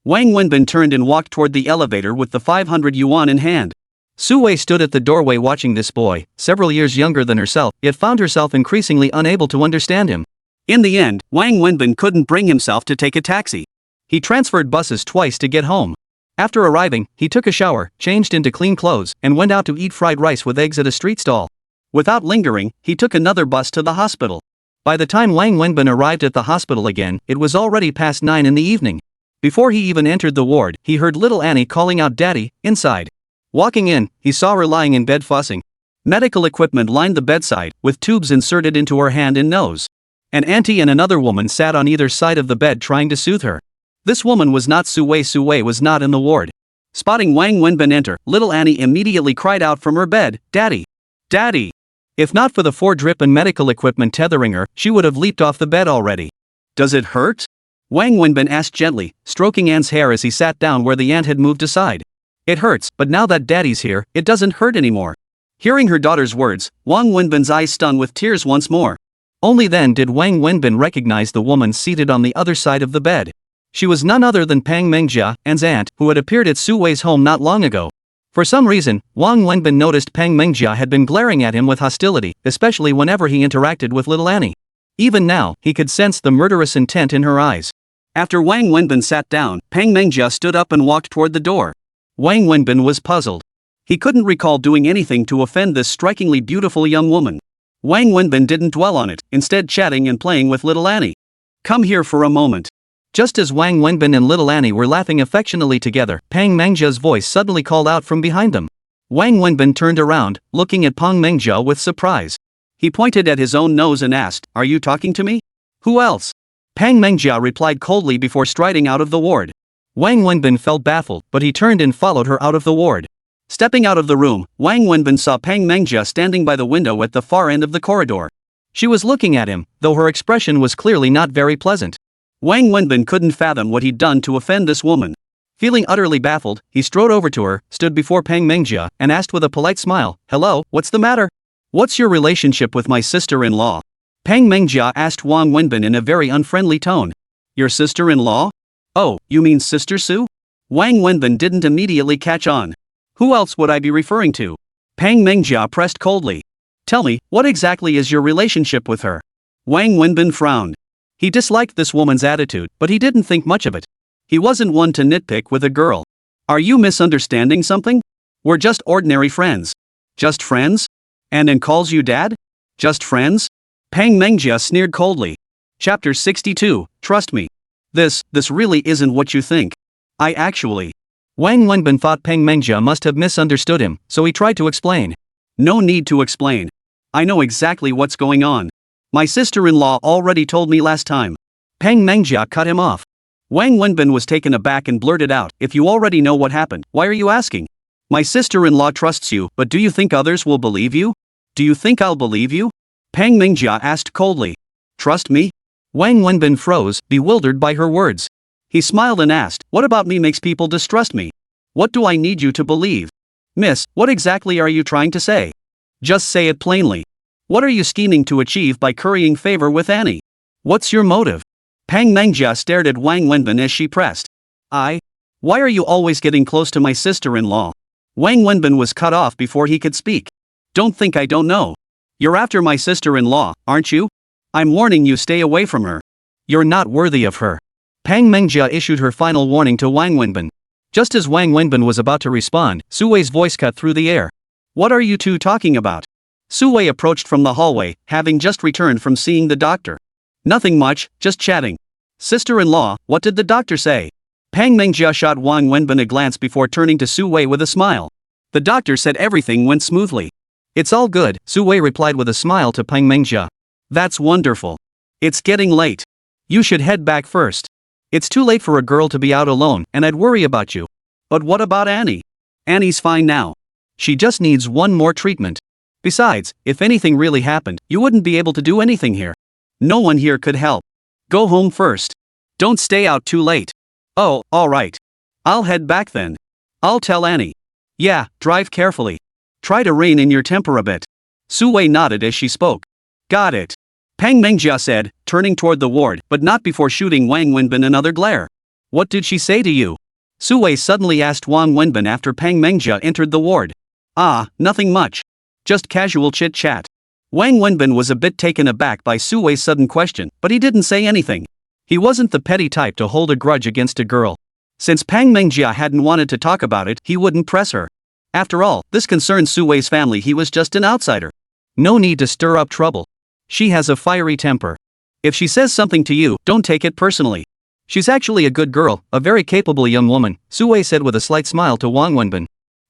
Wang Wenbin turned and walked toward the elevator with the 500 yuan in hand. Su Wei stood at the doorway watching this boy, several years younger than herself, yet found herself increasingly unable to understand him. In the end, Wang Wenbin couldn't bring himself to take a taxi. He transferred buses twice to get home. After arriving, he took a shower, changed into clean clothes, and went out to eat fried rice with eggs at a street stall. Without lingering, he took another bus to the hospital. By the time Wang Wenbin arrived at the hospital again, it was already past 9 in the evening. Before he even entered the ward, he heard little Annie calling out Daddy, inside. Walking in, he saw her lying in bed fussing. Medical equipment lined the bedside, with tubes inserted into her hand and nose. An auntie and another woman sat on either side of the bed trying to soothe her. This woman was not Su Wei. Su Wei was not in the ward. Spotting Wang Wenbin enter, little Annie immediately cried out from her bed, Daddy! Daddy! If not for the 4 drip and medical equipment tethering her, she would have leaped off the bed already. Does it hurt? Wang Wenbin asked gently, stroking Anne's hair as he sat down where the aunt had moved aside. It hurts, but now that Daddy's here, it doesn't hurt anymore. Hearing her daughter's words, Wang Wenbin's eyes stung with tears once more. Only then did Wang Wenbin recognize the woman seated on the other side of the bed. She was none other than Pang Mengjia, Anne's aunt, who had appeared at Su Wei's home not long ago. For some reason, Wang Wenbin noticed Pang Mengjia had been glaring at him with hostility, especially whenever he interacted with little Annie. Even now, he could sense the murderous intent in her eyes. After Wang Wenbin sat down, Pang Mengjia stood up and walked toward the door. Wang Wenbin was puzzled. He couldn't recall doing anything to offend this strikingly beautiful young woman. Wang Wenbin didn't dwell on it, instead chatting and playing with little Annie. Come here for a moment. Just as Wang Wenbin and little Annie were laughing affectionately together, Pang Mengjia's voice suddenly called out from behind them. Wang Wenbin turned around, looking at Pang Mengjia with surprise. He pointed at his own nose and asked, "Are you talking to me? Who else?" Pang Mengjia replied coldly before striding out of the ward. Wang Wenbin felt baffled, but he turned and followed her out of the ward. Stepping out of the room, Wang Wenbin saw Pang Mengjia standing by the window at the far end of the corridor. She was looking at him, though her expression was clearly not very pleasant. Wang Wenbin couldn't fathom what he'd done to offend this woman. Feeling utterly baffled, he strode over to her, stood before Pang Mengjia, and asked with a polite smile, "Hello, what's the matter? What's your relationship with my sister-in-law?" Pang Mengjia asked Wang Wenbin in a very unfriendly tone. "Your sister-in-law? Oh, you mean Sister Su?" Wang Wenbin didn't immediately catch on. "Who else would I be referring to?" Pang Mengjia pressed coldly. "Tell me, what exactly is your relationship with her?" Wang Wenbin frowned. He disliked this woman's attitude, but he didn't think much of it. He wasn't one to nitpick with a girl. "Are you misunderstanding something? We're just ordinary friends." "Just friends? And calls you dad? Just friends?" Pang Mengjia sneered coldly. Chapter 62, Trust Me. This really isn't what you think. I actually. Wang Wenbin thought Pang Mengjia must have misunderstood him, so he tried to explain. "No need to explain. I know exactly what's going on. My sister-in-law already told me last time." Pang Mengjia cut him off. Wang Wenbin was taken aback and blurted out, "If you already know what happened, why are you asking? My sister-in-law trusts you, but do you think others will believe you? Do you think I'll believe you?" Pang Mengjia asked coldly. "Trust me?" Wang Wenbin froze, bewildered by her words. He smiled and asked, "What about me makes people distrust me? What do I need you to believe?" "Miss, what exactly are you trying to say? Just say it plainly. What are you scheming to achieve by currying favor with Annie? What's your motive?" Pang Mengjia stared at Wang Wenbin as she pressed. Why are you always getting close to my sister-in-law?" Wang Wenbin was cut off before he could speak. "Don't think I don't know. You're after my sister-in-law, aren't you? I'm warning you, stay away from her. You're not worthy of her." Pang Mengjia issued her final warning to Wang Wenbin. Just as Wang Wenbin was about to respond, Su Wei's voice cut through the air. "What are you two talking about?" Su Wei approached from the hallway, having just returned from seeing the doctor. "Nothing much, just chatting." "Sister-in-law, what did the doctor say?" Pang Mengjia shot Wang Wenbin a glance before turning to Su Wei with a smile. "The doctor said everything went smoothly." "It's all good," Su Wei replied with a smile to Pang Mengjia. "That's wonderful. It's getting late. You should head back first. It's too late for a girl to be out alone, and I'd worry about you." "But what about Annie?" "Annie's fine now. She just needs one more treatment. Besides, if anything really happened, you wouldn't be able to do anything here. No one here could help. Go home first. Don't stay out too late." "Oh, all right. I'll head back then. I'll tell Annie." "Yeah, drive carefully. Try to rein in your temper a bit." Su Wei nodded as she spoke. "Got it," Pang Mengjia said, turning toward the ward, but not before shooting Wang Wenbin another glare. "What did she say to you?" Su Wei suddenly asked Wang Wenbin after Pang Mengjia entered the ward. Nothing much. Just casual chit-chat." Wang Wenbin was a bit taken aback by Su Wei's sudden question, but he didn't say anything. He wasn't the petty type to hold a grudge against a girl. Since Pang Mengjia hadn't wanted to talk about it, he wouldn't press her. After all, this concerned Su Wei's family. He was just an outsider. No need to stir up trouble. She has a fiery temper. If she says something to you, don't take it personally. She's actually a good girl, a very capable young woman, Su Wei said with a slight smile to Wang Wenbin.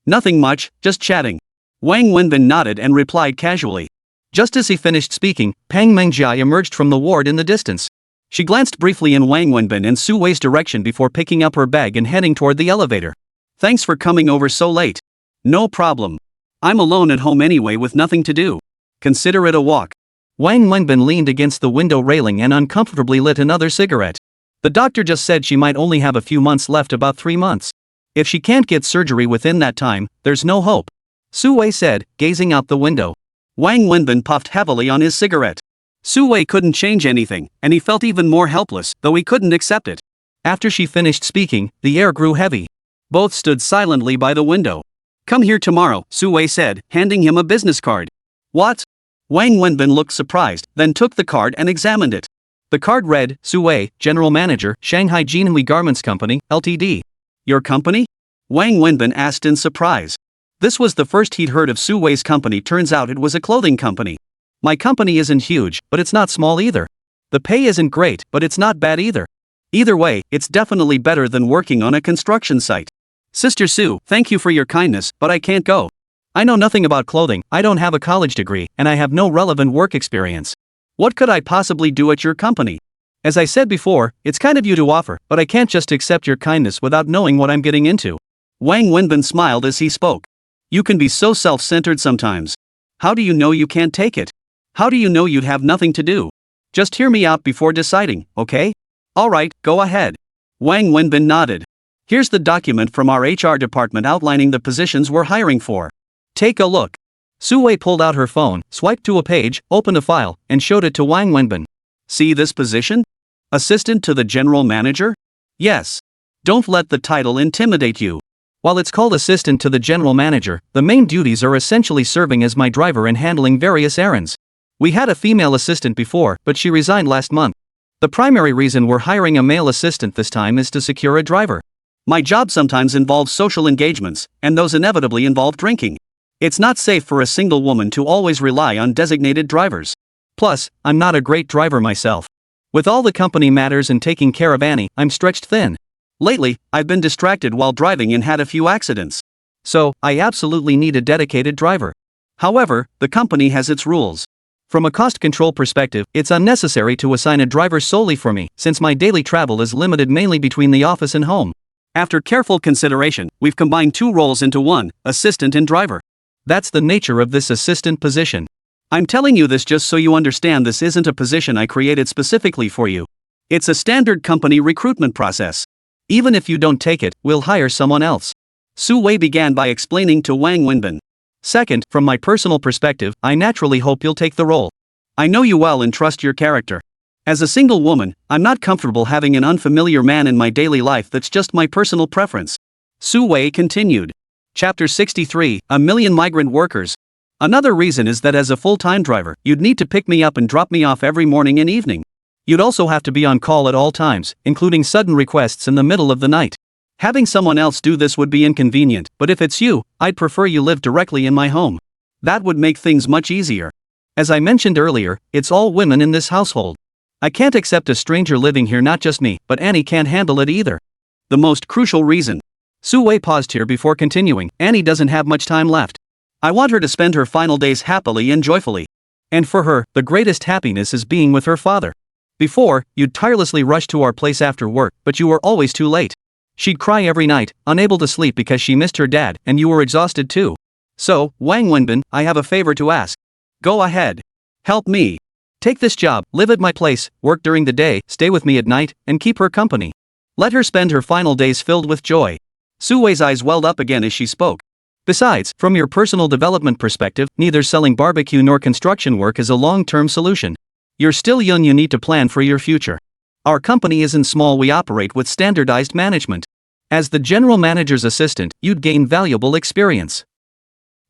"Nothing much, just chatting." Wang Wenbin nodded and replied casually. Just as he finished speaking, Pang Mengjia emerged from the ward in the distance. She glanced briefly in Wang Wenbin and Su Wei's direction before picking up her bag and heading toward the elevator. "Thanks for coming over so late." "No problem. I'm alone at home anyway with nothing to do. Consider it a walk." Wang Wenbin leaned against the window railing and uncomfortably lit another cigarette. The doctor just said she might only have a few months left, about 3 months. If she can't get surgery within that time, there's no hope, Su Wei said, gazing out the window. Wang Wenbin puffed heavily on his cigarette. Su Wei couldn't change anything, and he felt even more helpless, though he couldn't accept it. After she finished speaking, the air grew heavy. Both stood silently by the window. "Come here tomorrow," Su Wei said, handing him a business card. "What?" Wang Wenbin looked surprised, then took the card and examined it. The card read, Su Wei, General Manager, Shanghai Jinhui Garments Company, Ltd. "Your company?" Wang Wenbin asked in surprise. This was the first he'd heard of Su Wei's company. Turns out it was a clothing company. "My company isn't huge, but it's not small either. The pay isn't great, but it's not bad either. Either way, it's definitely better than working on a construction site. Sister Su, thank you for your kindness, but I can't go." I know nothing about clothing, I don't have a college degree, and I have no relevant work experience. What could I possibly do at your company? As I said before, it's kind of you to offer, but I can't just accept your kindness without knowing what I'm getting into. Wang Wenbin smiled as he spoke. You can be so self-centered sometimes. How do you know you can't take it? How do you know you'd have nothing to do? Just hear me out before deciding, okay? Alright, go ahead. Wang Wenbin nodded. Here's the document from our HR department outlining the positions we're hiring for. Take a look. Su Wei pulled out her phone, swiped to a page, opened a file, and showed it to Wang Wenbin. See this position? Assistant to the general manager? Yes. Don't let the title intimidate you. While it's called assistant to the general manager, the main duties are essentially serving as my driver and handling various errands. We had a female assistant before, but she resigned last month. The primary reason we're hiring a male assistant this time is to secure a driver. My job sometimes involves social engagements, and those inevitably involve drinking. It's not safe for a single woman to always rely on designated drivers. Plus, I'm not a great driver myself. With all the company matters and taking care of Annie, I'm stretched thin. Lately, I've been distracted while driving and had a few accidents. So, I absolutely need a dedicated driver. However, the company has its rules. From a cost control perspective, it's unnecessary to assign a driver solely for me, since my daily travel is limited mainly between the office and home. After careful consideration, we've combined two roles into one, assistant and driver. That's the nature of this assistant position. I'm telling you this just so you understand this isn't a position I created specifically for you. It's a standard company recruitment process. Even if you don't take it, we'll hire someone else. Su Wei began by explaining to Wang Wenbin. Second, from my personal perspective, I naturally hope you'll take the role. I know you well and trust your character. As a single woman, I'm not comfortable having an unfamiliar man in my daily life. That's just my personal preference. Su Wei continued. Chapter 63, A Million Migrant Workers. Another reason is that as a full-time driver, you'd need to pick me up and drop me off every morning and evening. You'd also have to be on call at all times, including sudden requests in the middle of the night. Having someone else do this would be inconvenient, but if it's you, I'd prefer you live directly in my home. That would make things much easier. As I mentioned earlier, it's all women in this household. I can't accept a stranger living here, not just me, but Annie can't handle it either. The most crucial reason. Su Wei paused here before continuing. Annie doesn't have much time left. I want her to spend her final days happily and joyfully. And for her, the greatest happiness is being with her father. Before, you'd tirelessly rush to our place after work, but you were always too late. She'd cry every night, unable to sleep because she missed her dad, and you were exhausted too. So, Wang Wenbin, I have a favor to ask. Go ahead. Help me. Take this job, live at my place, work during the day, stay with me at night, and keep her company. Let her spend her final days filled with joy. Su Wei's eyes welled up again as she spoke. Besides, from your personal development perspective, neither selling barbecue nor construction work is a long-term solution. You're still young, you need to plan for your future. Our company isn't small, we operate with standardized management. As the general manager's assistant, you'd gain valuable experience.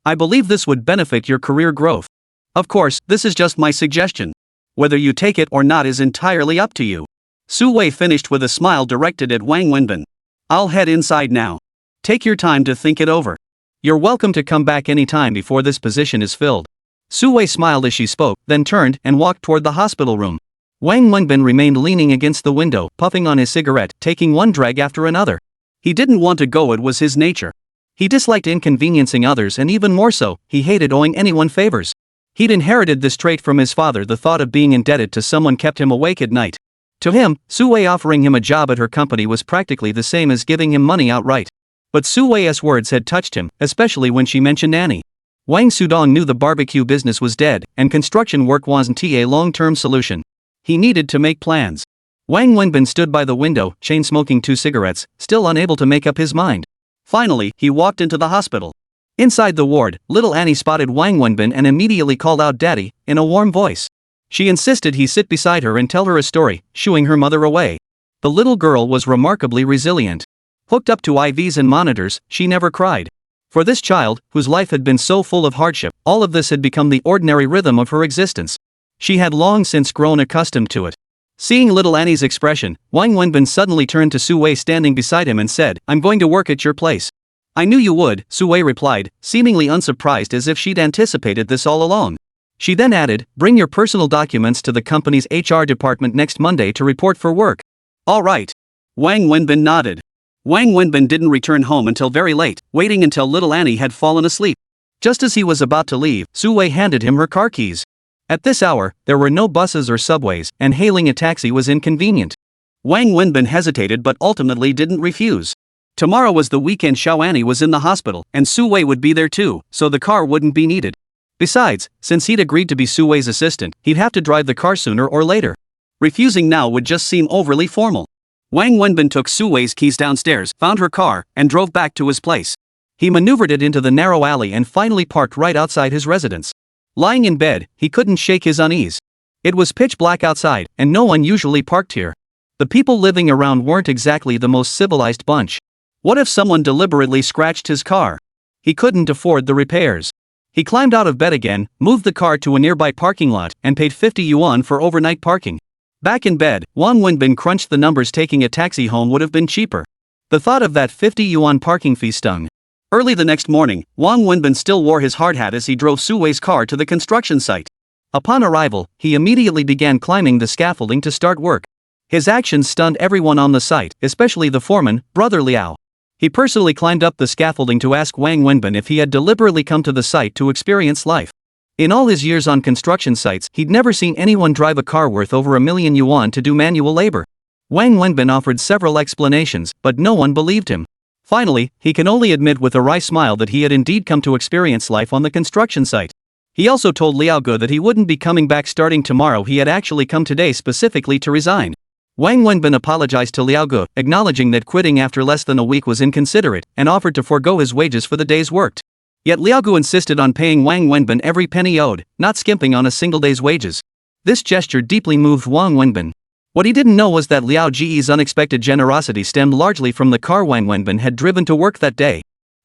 I believe this would benefit your career growth. Of course, this is just my suggestion. Whether you take it or not is entirely up to you. Su Wei finished with a smile directed at Wang Wenbin. I'll head inside now. Take your time to think it over. You're welcome to come back anytime before this position is filled. Su Wei smiled as she spoke, then turned and walked toward the hospital room. Wang Wenbin remained leaning against the window, puffing on his cigarette, taking one drag after another. He didn't want to go, it was his nature. He disliked inconveniencing others, and even more so, he hated owing anyone favors. He'd inherited this trait from his father. The thought of being indebted to someone kept him awake at night. To him, Su Wei offering him a job at her company was practically the same as giving him money outright. But Su Wei's words had touched him, especially when she mentioned Annie. Wang Sudong knew the barbecue business was dead, and construction work wasn't a long-term solution. He needed to make plans. Wang Wenbin stood by the window, chain-smoking 2 cigarettes, still unable to make up his mind. Finally, he walked into the hospital. Inside the ward, little Annie spotted Wang Wenbin and immediately called out "Daddy," in a warm voice. She insisted he sit beside her and tell her a story, shooing her mother away. The little girl was remarkably resilient. Hooked up to IVs and monitors, she never cried. For this child, whose life had been so full of hardship, all of this had become the ordinary rhythm of her existence. She had long since grown accustomed to it. Seeing little Annie's expression, Wang Wenbin suddenly turned to Su Wei standing beside him and said, "I'm going to work at your place." "I knew you would," Su Wei replied, seemingly unsurprised as if she'd anticipated this all along. She then added, "Bring your personal documents to the company's HR department next Monday to report for work." "All right." Wang Wenbin nodded. Wang Wenbin didn't return home until very late, waiting until little Annie had fallen asleep. Just as he was about to leave, Su Wei handed him her car keys. At this hour, there were no buses or subways, and hailing a taxi was inconvenient. Wang Wenbin hesitated but ultimately didn't refuse. Tomorrow was the weekend. Xiaoani was in the hospital, and Su Wei would be there too, so the car wouldn't be needed. Besides, since he'd agreed to be Su Wei's assistant, he'd have to drive the car sooner or later. Refusing now would just seem overly formal. Wang Wenbin took Su Wei's keys downstairs, found her car, and drove back to his place. He maneuvered it into the narrow alley and finally parked right outside his residence. Lying in bed, he couldn't shake his unease. It was pitch black outside, and no one usually parked here. The people living around weren't exactly the most civilized bunch. What if someone deliberately scratched his car? He couldn't afford the repairs. He climbed out of bed again, moved the car to a nearby parking lot, and paid 50 yuan for overnight parking. Back in bed, Wang Wenbin crunched the numbers. Taking a taxi home would have been cheaper. The thought of that 50 yuan parking fee stung. Early the next morning, Wang Wenbin still wore his hard hat as he drove Su Wei's car to the construction site. Upon arrival, he immediately began climbing the scaffolding to start work. His actions stunned everyone on the site, especially the foreman, Brother Liao. He personally climbed up the scaffolding to ask Wang Wenbin if he had deliberately come to the site to experience life. In all his years on construction sites, he'd never seen anyone drive a car worth over 1,000,000 yuan to do manual labor. Wang Wenbin offered several explanations, but no one believed him. Finally, he can only admit with a wry smile that he had indeed come to experience life on the construction site. He also told Liao Ge that he wouldn't be coming back starting tomorrow. He had actually come today specifically to resign. Wang Wenbin apologized to Liao Ge, acknowledging that quitting after less than a week was inconsiderate, and offered to forego his wages for the days worked. Yet Liao Ge insisted on paying Wang Wenbin every penny owed, not skimping on a single day's wages. This gesture deeply moved Wang Wenbin. What he didn't know was that Liao Ge's unexpected generosity stemmed largely from the car Wang Wenbin had driven to work that day.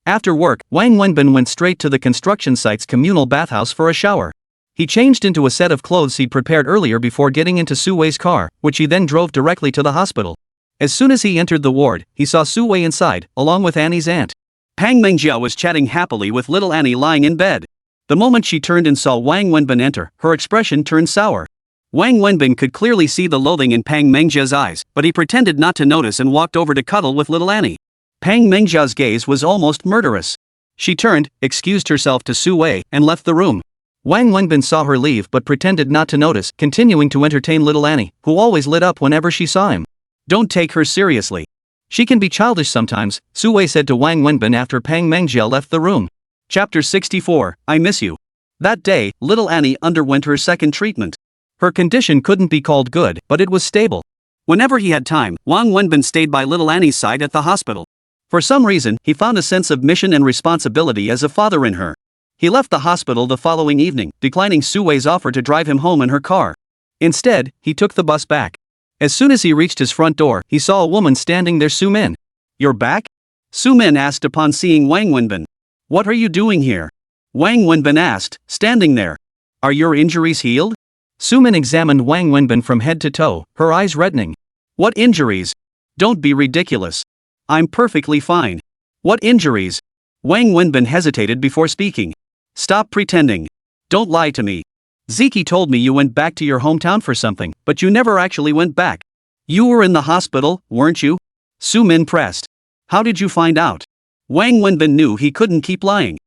After work, Wang Wenbin went straight to the construction site's communal bathhouse for a shower. He changed into a set of clothes he'd prepared earlier before getting into Su Wei's car, which he then drove directly to the hospital. As soon as he entered the ward, he saw Su Wei inside, along with Annie's aunt. Pang Mengjia was chatting happily with little Annie lying in bed. The moment she turned and saw Wang Wenbin enter, her expression turned sour. Wang Wenbin could clearly see the loathing in Pang Mengjia's eyes, but he pretended not to notice and walked over to cuddle with little Annie. Pang Mengjia's gaze was almost murderous. She turned, excused herself to Su Wei, and left the room. Wang Wenbin saw her leave but pretended not to notice, continuing to entertain little Annie, who always lit up whenever she saw him. Don't take her seriously. She can be childish sometimes, Su Wei said to Wang Wenbin after Pang Mengjia left the room. Chapter 64, I Miss You. That day, little Annie underwent her second treatment. Her condition couldn't be called good, but it was stable. Whenever he had time, Wang Wenbin stayed by little Annie's side at the hospital. For some reason, he found a sense of mission and responsibility as a father in her. He left the hospital the following evening, declining Su Wei's offer to drive him home in her car. Instead, he took the bus back. As soon as he reached his front door, he saw a woman standing there. Su Min. You're back? Su Min asked upon seeing Wang Wenbin. What are you doing here? Wang Wenbin asked, standing there. Are your injuries healed? Su Min examined Wang Wenbin from head to toe, her eyes reddening. What injuries? Don't be ridiculous. I'm perfectly fine. What injuries? Wang Wenbin hesitated before speaking. Stop pretending. Don't lie to me. Ziki told me you went back to your hometown for something, but you never actually went back. You were in the hospital, weren't you? Su Min pressed. How did you find out? Wang Wenbin knew he couldn't keep lying.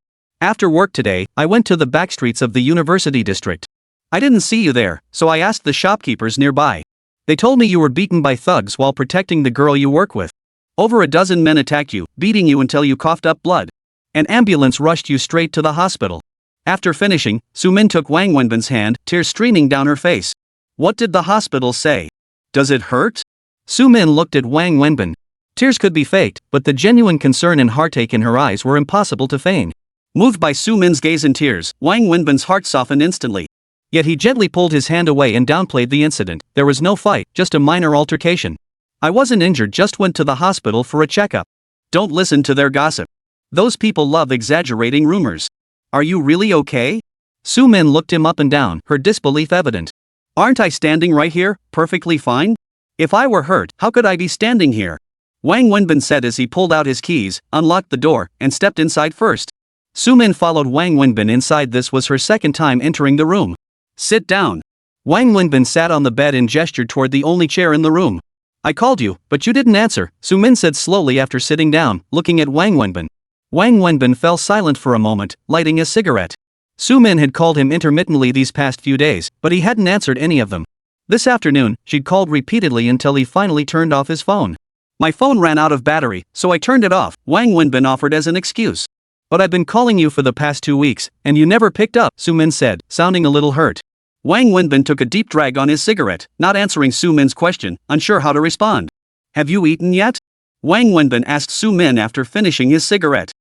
After work today, I went to the back streets of the university district. I didn't see you there, so I asked the shopkeepers nearby. They told me you were beaten by thugs while protecting the girl you work with. Over a dozen men attacked you, beating you until you coughed up blood. An ambulance rushed you straight to the hospital. After finishing, Su Min took Wang Wenbin's hand, tears streaming down her face. What did the hospital say? Does it hurt? Su Min looked at Wang Wenbin. Tears could be faked, but the genuine concern and heartache in her eyes were impossible to feign. Moved by Su Min's gaze and tears, Wang Wenbin's heart softened instantly. Yet he gently pulled his hand away and downplayed the incident. There was no fight, just a minor altercation. I wasn't injured, just went to the hospital for a checkup. Don't listen to their gossip. Those people love exaggerating rumors. Are you really okay? Su Min looked him up and down, her disbelief evident. Aren't I standing right here, perfectly fine? If I were hurt, how could I be standing here? Wang Wenbin said as he pulled out his keys, unlocked the door, and stepped inside first. Su Min followed Wang Wenbin inside. This was her second time entering the room. Sit down. Wang Wenbin sat on the bed and gestured toward the only chair in the room. I called you, but you didn't answer, Su Min said slowly after sitting down, looking at Wang Wenbin. Wang Wenbin fell silent for a moment, lighting a cigarette. Su Min had called him intermittently these past few days, but he hadn't answered any of them. This afternoon, she'd called repeatedly until he finally turned off his phone. My phone ran out of battery, so I turned it off, Wang Wenbin offered as an excuse. But I've been calling you for the past 2 weeks, and you never picked up, Su Min said, sounding a little hurt. Wang Wenbin took a deep drag on his cigarette, not answering Su Min's question, unsure how to respond. Have you eaten yet? Wang Wenbin asked Su Min after finishing his cigarette.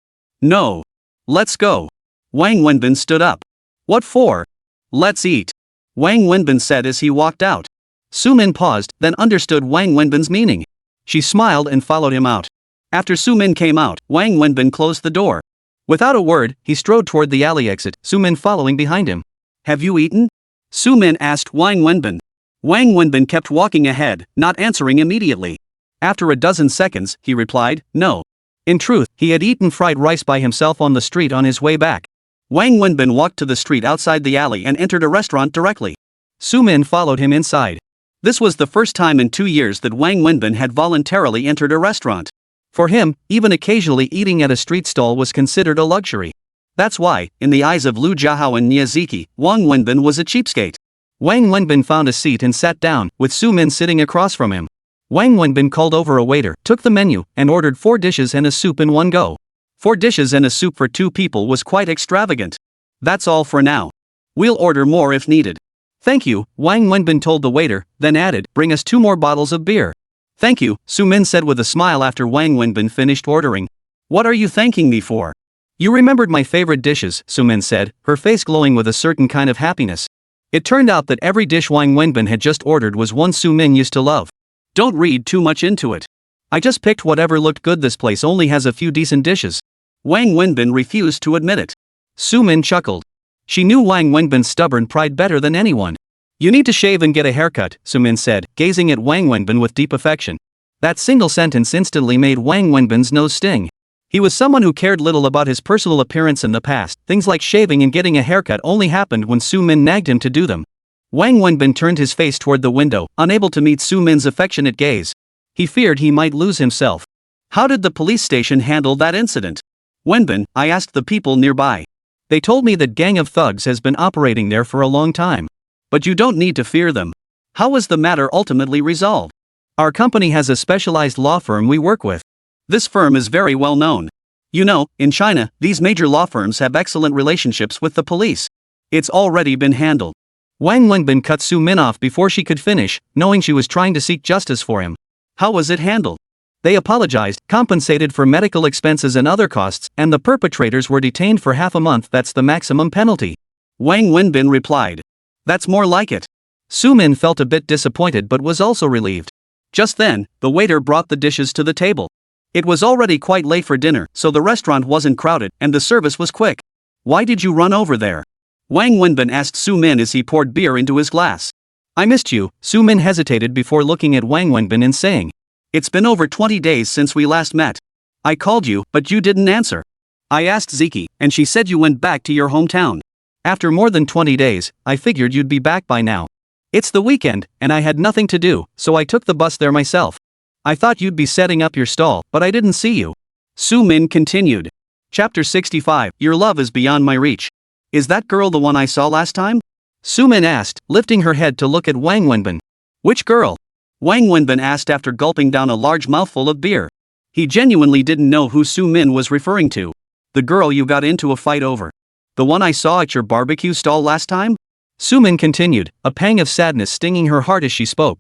No. Let's go. Wang Wenbin stood up. What for? Let's eat. Wang Wenbin said as he walked out. Su Min paused, then understood Wang Wenbin's meaning. She smiled and followed him out. After Su Min came out, Wang Wenbin closed the door. Without a word, he strode toward the alley exit, Su Min following behind him. Have you eaten? Su Min asked Wang Wenbin. Wang Wenbin kept walking ahead, not answering immediately. After a dozen seconds, he replied, no. In truth, he had eaten fried rice by himself on the street on his way back. Wang Wenbin walked to the street outside the alley and entered a restaurant directly. Su Min followed him inside. This was the first time in 2 years that Wang Wenbin had voluntarily entered a restaurant. For him, even occasionally eating at a street stall was considered a luxury. That's why, in the eyes of Lu Jiahao and Niaziki, Wang Wenbin was a cheapskate. Wang Wenbin found a seat and sat down, with Su Min sitting across from him. Wang Wenbin called over a waiter, took the menu, and ordered 4 dishes and a soup in one go. 4 dishes and a soup for 2 people was quite extravagant. That's all for now. We'll order more if needed. Thank you, Wang Wenbin told the waiter, then added, bring us 2 more bottles of beer. Thank you, Su Min said with a smile after Wang Wenbin finished ordering. What are you thanking me for? You remembered my favorite dishes, Su Min said, her face glowing with a certain kind of happiness. It turned out that every dish Wang Wenbin had just ordered was one Su Min used to love. Don't read too much into it. I just picked whatever looked good. This place only has a few decent dishes. Wang Wenbin refused to admit it. Su Min chuckled. She knew Wang Wenbin's stubborn pride better than anyone. You need to shave and get a haircut, Su Min said, gazing at Wang Wenbin with deep affection. That single sentence instantly made Wang Wenbin's nose sting. He was someone who cared little about his personal appearance in the past. Things like shaving and getting a haircut only happened when Su Min nagged him to do them. Wang Wenbin turned his face toward the window, unable to meet Su Min's affectionate gaze. He feared he might lose himself. How did the police station handle that incident? Wenbin, I asked the people nearby. They told me that gang of thugs has been operating there for a long time. But you don't need to fear them. How was the matter ultimately resolved? Our company has a specialized law firm we work with. This firm is very well known. You know, in China, these major law firms have excellent relationships with the police. It's already been handled. Wang Wenbin cut Su Min off before she could finish, knowing she was trying to seek justice for him. How was it handled? They apologized, compensated for medical expenses and other costs, and the perpetrators were detained for half a month. That's the maximum penalty. Wang Wenbin replied. That's more like it. Su Min felt a bit disappointed but was also relieved. Just then, the waiter brought the dishes to the table. It was already quite late for dinner, so the restaurant wasn't crowded, and the service was quick. Why did you run over there? Wang Wenbin asked Su Min as he poured beer into his glass. I missed you, Su Min hesitated before looking at Wang Wenbin and saying. It's been over 20 days since we last met. I called you, but you didn't answer. I asked Ziki, and she said you went back to your hometown. After more than 20 days, I figured you'd be back by now. It's the weekend, and I had nothing to do, so I took the bus there myself. I thought you'd be setting up your stall, but I didn't see you. Su Min continued. Chapter 65, Your love is beyond my reach. Is that girl the one I saw last time? Su Min asked, lifting her head to look at Wang Wenbin. Which girl? Wang Wenbin asked after gulping down a large mouthful of beer. He genuinely didn't know who Su Min was referring to. The girl you got into a fight over. The one I saw at your barbecue stall last time? Su Min continued, a pang of sadness stinging her heart as she spoke.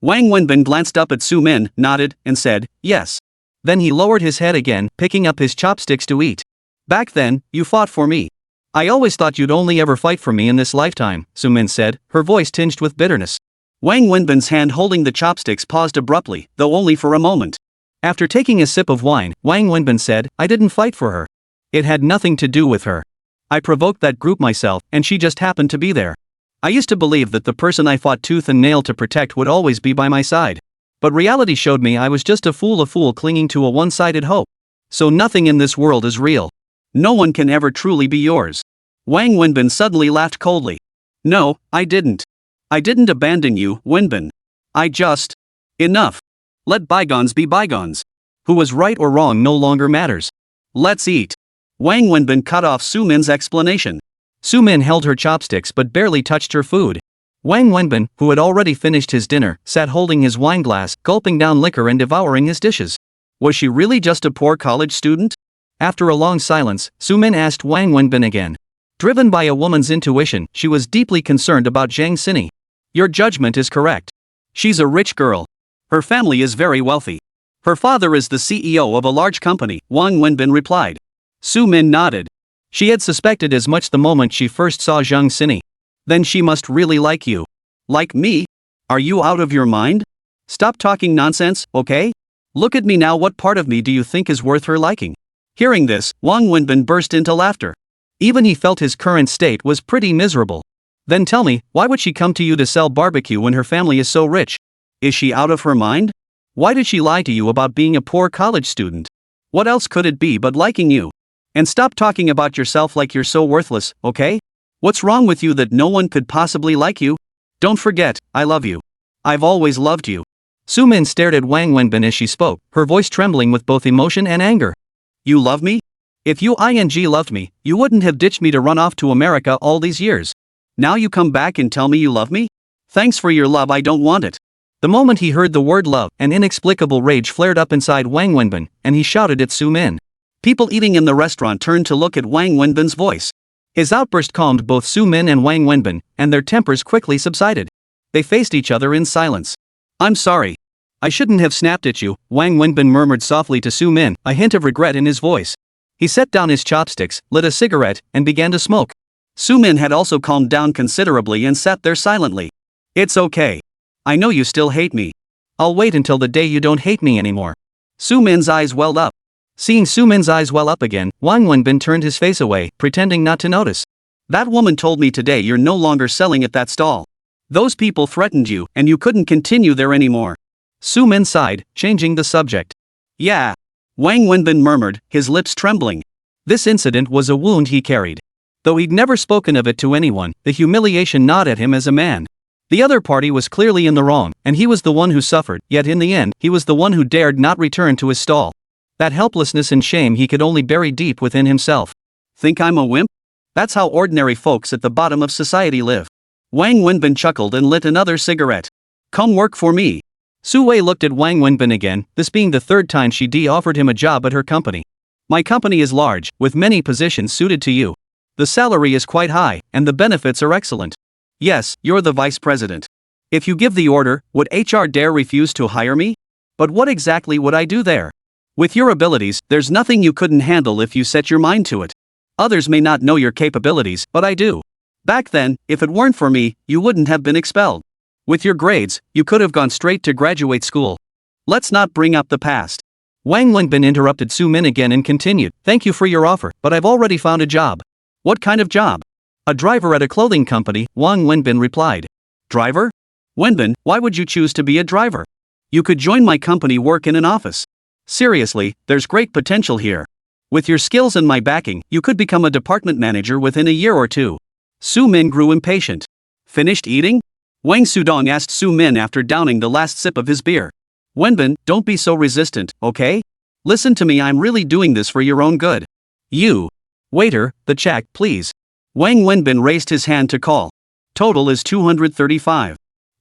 Wang Wenbin glanced up at Su Min, nodded, and said, yes. Then he lowered his head again, picking up his chopsticks to eat. Back then, you fought for me. I always thought you'd only ever fight for me in this lifetime, Su Min said, her voice tinged with bitterness. Wang Wenbin's hand holding the chopsticks paused abruptly, though only for a moment. After taking a sip of wine, Wang Wenbin said, I didn't fight for her. It had nothing to do with her. I provoked that group myself, and she just happened to be there. I used to believe that the person I fought tooth and nail to protect would always be by my side. But reality showed me I was just a fool clinging to a one-sided hope. So nothing in this world is real. No one can ever truly be yours. Wang Wenbin suddenly laughed coldly. No, I didn't. I didn't abandon you, Wenbin. I just... Enough. Let bygones be bygones. Who was right or wrong no longer matters. Let's eat. Wang Wenbin cut off Su Min's explanation. Su Min held her chopsticks but barely touched her food. Wang Wenbin, who had already finished his dinner, sat holding his wine glass, gulping down liquor and devouring his dishes. Was she really just a poor college student? After a long silence, Su Min asked Wang Wenbin again. Driven by a woman's intuition, she was deeply concerned about Zhang Xini. Your judgment is correct. She's a rich girl. Her family is very wealthy. Her father is the CEO of a large company, Wang Wenbin replied. Su Min nodded. She had suspected as much the moment she first saw Zhang Xini. Then she must really like you. Like me? Are you out of your mind? Stop talking nonsense, okay? Look at me now. What part of me do you think is worth her liking? Hearing this, Wang Wenbin burst into laughter. Even he felt his current state was pretty miserable. Then tell me, why would she come to you to sell barbecue when her family is so rich? Is she out of her mind? Why did she lie to you about being a poor college student? What else could it be but liking you? And stop talking about yourself like you're so worthless, okay? What's wrong with you that no one could possibly like you? Don't forget, I love you. I've always loved you. Su Min stared at Wang Wenbin as she spoke, her voice trembling with both emotion and anger. You love me? If you loved me, you wouldn't have ditched me to run off to America all these years. Now you come back and tell me you love me? Thanks for your love, I don't want it. The moment he heard the word love, an inexplicable rage flared up inside Wang Wenbin, and he shouted at Su Min. People eating in the restaurant turned to look at Wang Wenbin's voice. His outburst calmed both Su Min and Wang Wenbin, and their tempers quickly subsided. They faced each other in silence. I'm sorry. I shouldn't have snapped at you, Wang Wenbin murmured softly to Su Min, a hint of regret in his voice. He set down his chopsticks, lit a cigarette, and began to smoke. Su Min had also calmed down considerably and sat there silently. It's okay. I know you still hate me. I'll wait until the day you don't hate me anymore. Su Min's eyes welled up. Seeing Su Min's eyes well up again, Wang Wenbin turned his face away, pretending not to notice. That woman told me today you're no longer selling at that stall. Those people threatened you, and you couldn't continue there anymore. Su Min sighed, changing the subject. Yeah. Wang Wenbin murmured, his lips trembling. This incident was a wound he carried. Though he'd never spoken of it to anyone, the humiliation gnawed at him as a man. The other party was clearly in the wrong, and he was the one who suffered, yet in the end, he was the one who dared not return to his stall. That helplessness and shame he could only bury deep within himself. Think I'm a wimp? That's how ordinary folks at the bottom of society live. Wang Wenbin chuckled and lit another cigarette. Come work for me. Su Wei looked at Wang Wenbin again, this being the third time she offered him a job at her company. My company is large, with many positions suited to you. The salary is quite high, and the benefits are excellent. Yes, you're the vice president. If you give the order, would HR dare refuse to hire me? But what exactly would I do there? With your abilities, there's nothing you couldn't handle if you set your mind to it. Others may not know your capabilities, but I do. Back then, if it weren't for me, you wouldn't have been expelled. With your grades, you could have gone straight to graduate school. Let's not bring up the past. Wang Wenbin interrupted Su Min again and continued, Thank you for your offer, but I've already found a job. What kind of job? A driver at a clothing company, Wang Wenbin replied. Driver? Wenbin, why would you choose to be a driver? You could join my company, work in an office. Seriously, there's great potential here. With your skills and my backing, you could become a department manager within a year or two. Su Min grew impatient. Finished eating? Wang Sudong asked Su Min after downing the last sip of his beer. Wenbin, don't be so resistant, okay? Listen to me, I'm really doing this for your own good. You. Waiter, the check, please. Wang Wenbin raised his hand to call. Total is 235.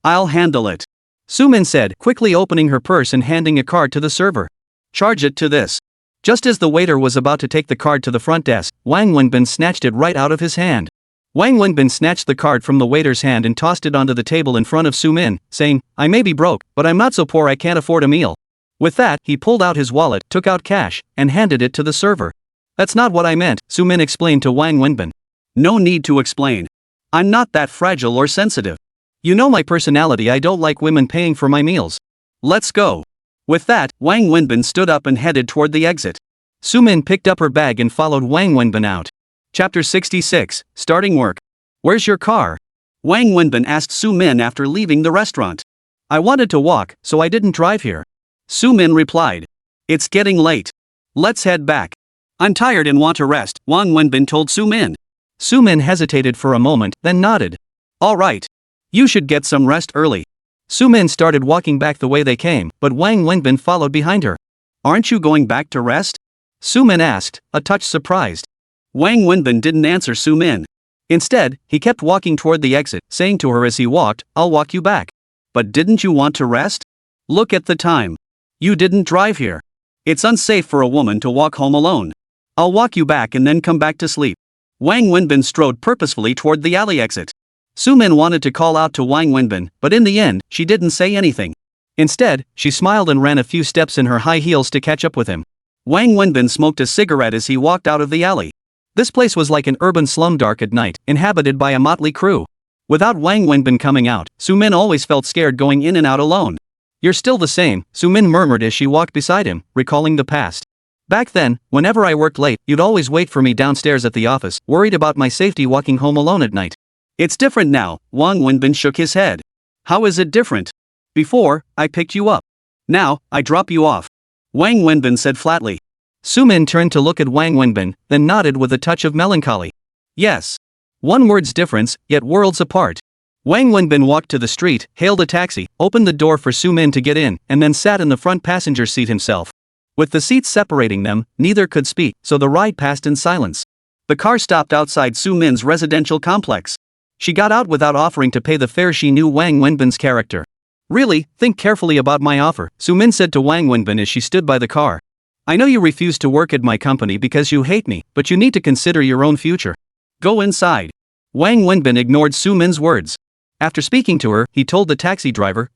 I'll handle it. Su Min said, quickly opening her purse and handing a card to the server. Charge it to this. Just as the waiter was about to take the card to the front desk, Wang Wenbin snatched it right out of his hand. Wang Wenbin snatched the card from the waiter's hand and tossed it onto the table in front of Su Min, saying, I may be broke, but I'm not so poor I can't afford a meal. With that, he pulled out his wallet, took out cash, and handed it to the server. That's not what I meant, Su Min explained to Wang Wenbin. No need to explain. I'm not that fragile or sensitive. You know my personality, I don't like women paying for my meals. Let's go. With that, Wang Wenbin stood up and headed toward the exit. Su Min picked up her bag and followed Wang Wenbin out. Chapter 66, Starting Work. Where's your car? Wang Wenbin asked Su Min after leaving the restaurant. I wanted to walk, so I didn't drive here. Su Min replied. It's getting late. Let's head back. I'm tired and want to rest, Wang Wenbin told Su Min. Su Min hesitated for a moment, then nodded. All right. You should get some rest early. Su Min started walking back the way they came, but Wang Wenbin followed behind her. Aren't you going back to rest? Su-min asked, a touch surprised. Wang Wenbin didn't answer Su-min. Instead, he kept walking toward the exit, saying to her as he walked, I'll walk you back. But didn't you want to rest? Look at the time. You didn't drive here. It's unsafe for a woman to walk home alone. I'll walk you back and then come back to sleep. Wang Wenbin strode purposefully toward the alley exit. Su-min wanted to call out to Wang Wenbin, but in the end, she didn't say anything. Instead, she smiled and ran a few steps in her high heels to catch up with him. Wang Wenbin smoked a cigarette as he walked out of the alley. This place was like an urban slum dark at night, inhabited by a motley crew. Without Wang Wenbin coming out, Su-min always felt scared going in and out alone. You're still the same, Su-min murmured as she walked beside him, recalling the past. Back then, whenever I worked late, you'd always wait for me downstairs at the office, worried about my safety walking home alone at night. It's different now, Wang Wenbin shook his head. How is it different? Before, I picked you up. Now, I drop you off. Wang Wenbin said flatly. Su-min turned to look at Wang Wenbin, then nodded with a touch of melancholy. Yes. One word's difference, yet worlds apart. Wang Wenbin walked to the street, hailed a taxi, opened the door for Su-min to get in, and then sat in the front passenger seat himself. With the seats separating them, neither could speak, so the ride passed in silence. The car stopped outside Su-min's residential complex. She got out without offering to pay the fare. She knew Wang Wenbin's character. Really, think carefully about my offer, Su-min said to Wang Wenbin as she stood by the car. I know you refuse to work at my company because you hate me, but you need to consider your own future. Go inside. Wang Wenbin ignored Su-min's words. After speaking to her, he told the taxi driver,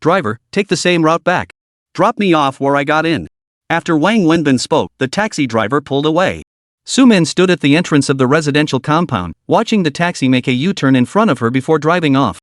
take the same route back. Drop me off where I got in. After Wang Wenbin spoke, the taxi driver pulled away. Su-min stood at the entrance of the residential compound, watching the taxi make a U-turn in front of her before driving off.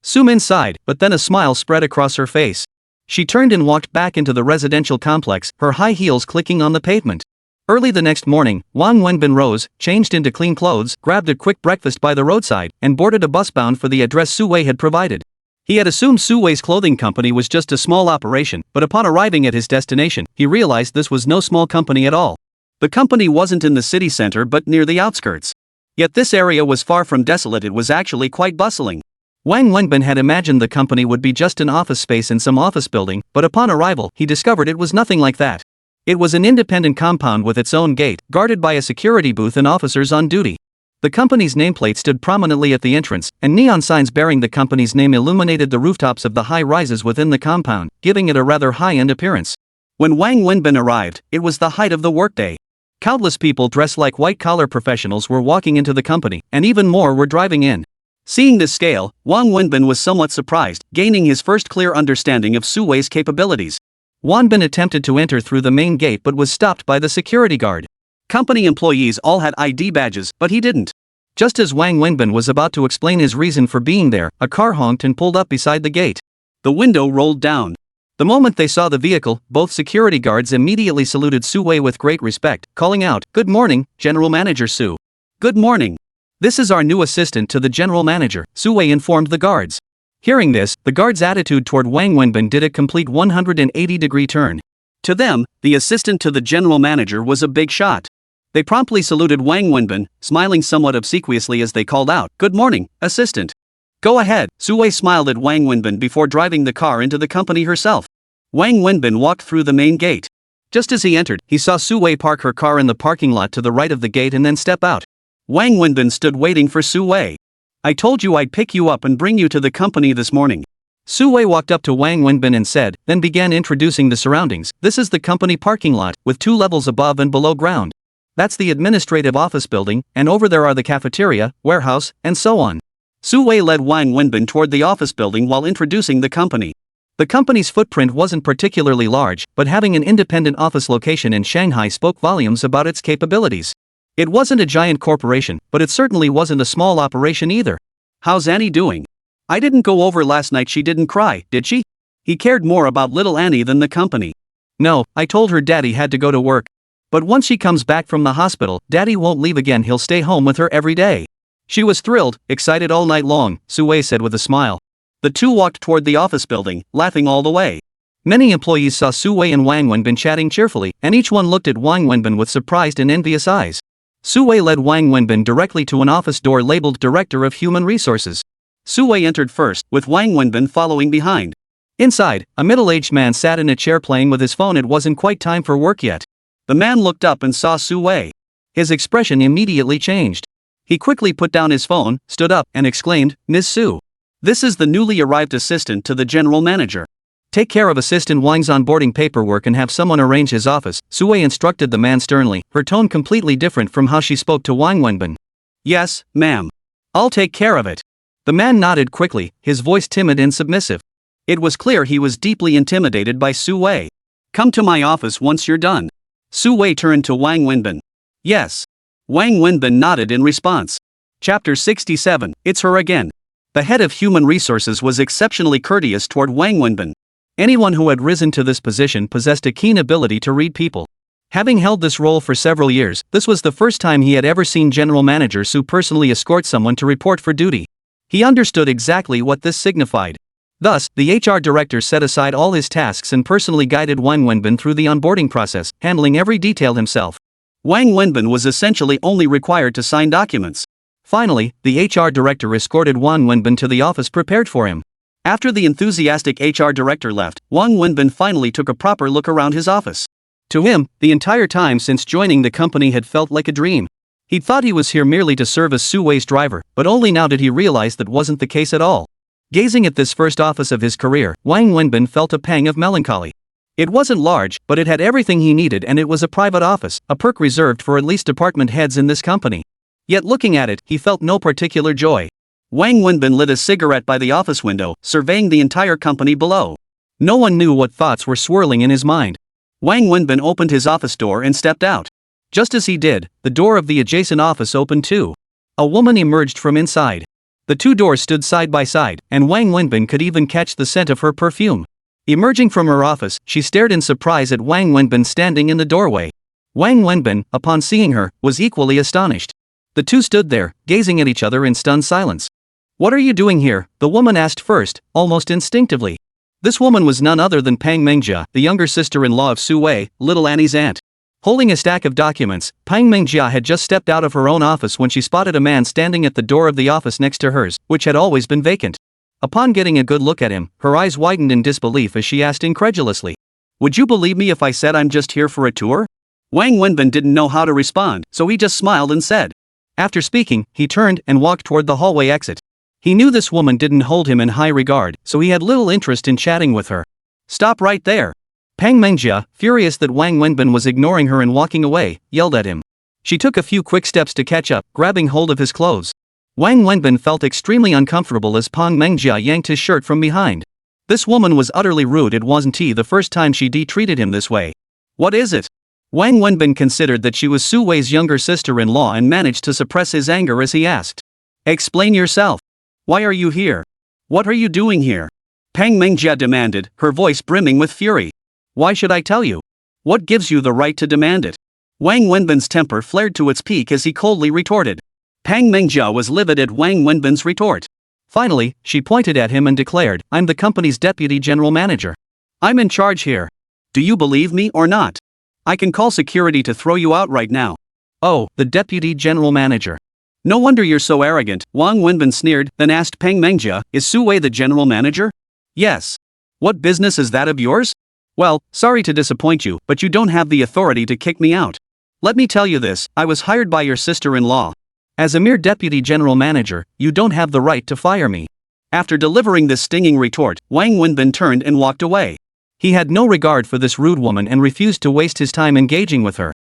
Su-min sighed, but then a smile spread across her face. She turned and walked back into the residential complex, her high heels clicking on the pavement. Early the next morning, Wang Wenbin rose, changed into clean clothes, grabbed a quick breakfast by the roadside, and boarded a bus bound for the address Su-wei had provided. He had assumed Su-wei's clothing company was just a small operation, but upon arriving at his destination, he realized this was no small company at all. The company wasn't in the city center but near the outskirts. Yet this area was far from desolate, it was actually quite bustling. Wang Wenbin had imagined the company would be just an office space in some office building, but upon arrival, he discovered it was nothing like that. It was an independent compound with its own gate, guarded by a security booth and officers on duty. The company's nameplate stood prominently at the entrance, and neon signs bearing the company's name illuminated the rooftops of the high rises within the compound, giving it a rather high-end appearance. When Wang Wenbin arrived, it was the height of the workday. Countless people dressed like white-collar professionals were walking into the company, and even more were driving in. Seeing this scale, Wang Wenbin was somewhat surprised, gaining his first clear understanding of Su-wei's capabilities. Wenbin attempted to enter through the main gate but was stopped by the security guard. Company employees all had ID badges, but he didn't. Just as Wang Wenbin was about to explain his reason for being there, a car honked and pulled up beside the gate. The window rolled down. The moment they saw the vehicle, both security guards immediately saluted Su-wei with great respect, calling out, "Good morning, General Manager Su." "Good morning. This is our new assistant to the General Manager," Su-wei informed the guards. Hearing this, the guards' attitude toward Wang Wenbin did a complete 180-degree turn. To them, the assistant to the General Manager was a big shot. They promptly saluted Wang Wenbin, smiling somewhat obsequiously as they called out, "Good morning, assistant." "Go ahead," Su-wei smiled at Wang Wenbin before driving the car into the company herself. Wang Wenbin walked through the main gate. Just as he entered, he saw Su-wei park her car in the parking lot to the right of the gate and then step out. Wang Wenbin stood waiting for Su-wei. "I told you I'd pick you up and bring you to the company this morning." Su-wei walked up to Wang Wenbin and said, then began introducing the surroundings. "This is the company parking lot, with 2 levels above and below ground. That's the administrative office building, and over there are the cafeteria, warehouse, and so on." Su-wei led Wang Wenbin toward the office building while introducing the company. The company's footprint wasn't particularly large, but having an independent office location in Shanghai spoke volumes about its capabilities. It wasn't a giant corporation, but it certainly wasn't a small operation either. "How's Annie doing? I didn't go over last night. She didn't cry, did she?" He cared more about little Annie than the company. "No, I told her Daddy had to go to work. But once she comes back from the hospital, Daddy won't leave again. He'll stay home with her every day." She was thrilled, excited all night long, Su-wei said with a smile. The two walked toward the office building, laughing all the way. Many employees saw Su-wei and Wang Wenbin chatting cheerfully, and each one looked at Wang Wenbin with surprised and envious eyes. Su-wei led Wang Wenbin directly to an office door labeled Director of Human Resources. Su-wei entered first, with Wang Wenbin following behind. Inside, a middle-aged man sat in a chair playing with his phone. It wasn't quite time for work yet. The man looked up and saw Su Wei. His expression immediately changed. He quickly put down his phone, stood up, and exclaimed, "Miss Su. This is the newly arrived assistant to the general manager. Take care of Assistant Wang's onboarding paperwork and have someone arrange his office," Su Wei instructed the man sternly, her tone completely different from how she spoke to Wang Wenbin. "Yes, ma'am. I'll take care of it." The man nodded quickly, his voice timid and submissive. It was clear he was deeply intimidated by Su Wei. "Come to my office once you're done." Su Wei turned to Wang Wenbin. "Yes." Wang Wenbin nodded in response. Chapter 67, It's Her Again. The head of human resources was exceptionally courteous toward Wang Wenbin. Anyone who had risen to this position possessed a keen ability to read people. Having held this role for several years, this was the first time he had ever seen General Manager Su personally escort someone to report for duty. He understood exactly what this signified. Thus, the HR director set aside all his tasks and personally guided Wang Wenbin through the onboarding process, handling every detail himself. Wang Wenbin was essentially only required to sign documents. Finally, the HR director escorted Wang Wenbin to the office prepared for him. After the enthusiastic HR director left, Wang Wenbin finally took a proper look around his office. To him, the entire time since joining the company had felt like a dream. He'd thought he was here merely to serve as Su Wei's driver, but only now did he realize that wasn't the case at all. Gazing at this first office of his career, Wang Wenbin felt a pang of melancholy. It wasn't large, but it had everything he needed, and it was a private office, a perk reserved for at least department heads in this company. Yet looking at it, he felt no particular joy. Wang Wenbin lit a cigarette by the office window, surveying the entire company below. No one knew what thoughts were swirling in his mind. Wang Wenbin opened his office door and stepped out. Just as he did, the door of the adjacent office opened too. A woman emerged from inside. The two doors stood side by side, and Wang Wenbin could even catch the scent of her perfume. Emerging from her office, she stared in surprise at Wang Wenbin standing in the doorway. Wang Wenbin, upon seeing her, was equally astonished. The two stood there, gazing at each other in stunned silence. "What are you doing here?" the woman asked first, almost instinctively. This woman was none other than Pang Mengjia, the younger sister-in-law of Su Wei, little Annie's aunt. Holding a stack of documents, Pang Mengjia had just stepped out of her own office when she spotted a man standing at the door of the office next to hers, which had always been vacant. Upon getting a good look at him, her eyes widened in disbelief as she asked incredulously, "Would you believe me if I said I'm just here for a tour?" Wang Wenbin didn't know how to respond, so he just smiled and said. After speaking, he turned and walked toward the hallway exit. He knew this woman didn't hold him in high regard, so he had little interest in chatting with her. "Stop right there!" Pang Mengjia, furious that Wang Wenbin was ignoring her and walking away, yelled at him. She took a few quick steps to catch up, grabbing hold of his clothes. Wang Wenbin felt extremely uncomfortable as Pang Mengjia yanked his shirt from behind. This woman was utterly rude. It wasn't the first time she treated him this way. "What is it?" Wang Wenbin considered that she was Su Wei's younger sister-in-law and managed to suppress his anger as he asked. "Explain yourself. Why are you here? What are you doing here?" Pang Mengjia demanded, her voice brimming with fury. "Why should I tell you? What gives you the right to demand it?" Wang Wenbin's temper flared to its peak as he coldly retorted. Pang Mengjia was livid at Wang Wenbin's retort. Finally, she pointed at him and declared, "I'm the company's deputy general manager. I'm in charge here. Do you believe me or not? I can call security to throw you out right now." "Oh, the deputy general manager. No wonder you're so arrogant," Wang Wenbin sneered, then asked Pang Mengjia, "Is Su Wei the general manager?" "Yes." "What business is that of yours?" "Well, sorry to disappoint you, but you don't have the authority to kick me out. Let me tell you this, I was hired by your sister-in-law. As a mere deputy general manager, you don't have the right to fire me." After delivering this stinging retort, Wang Wenbin turned and walked away. He had no regard for this rude woman and refused to waste his time engaging with her.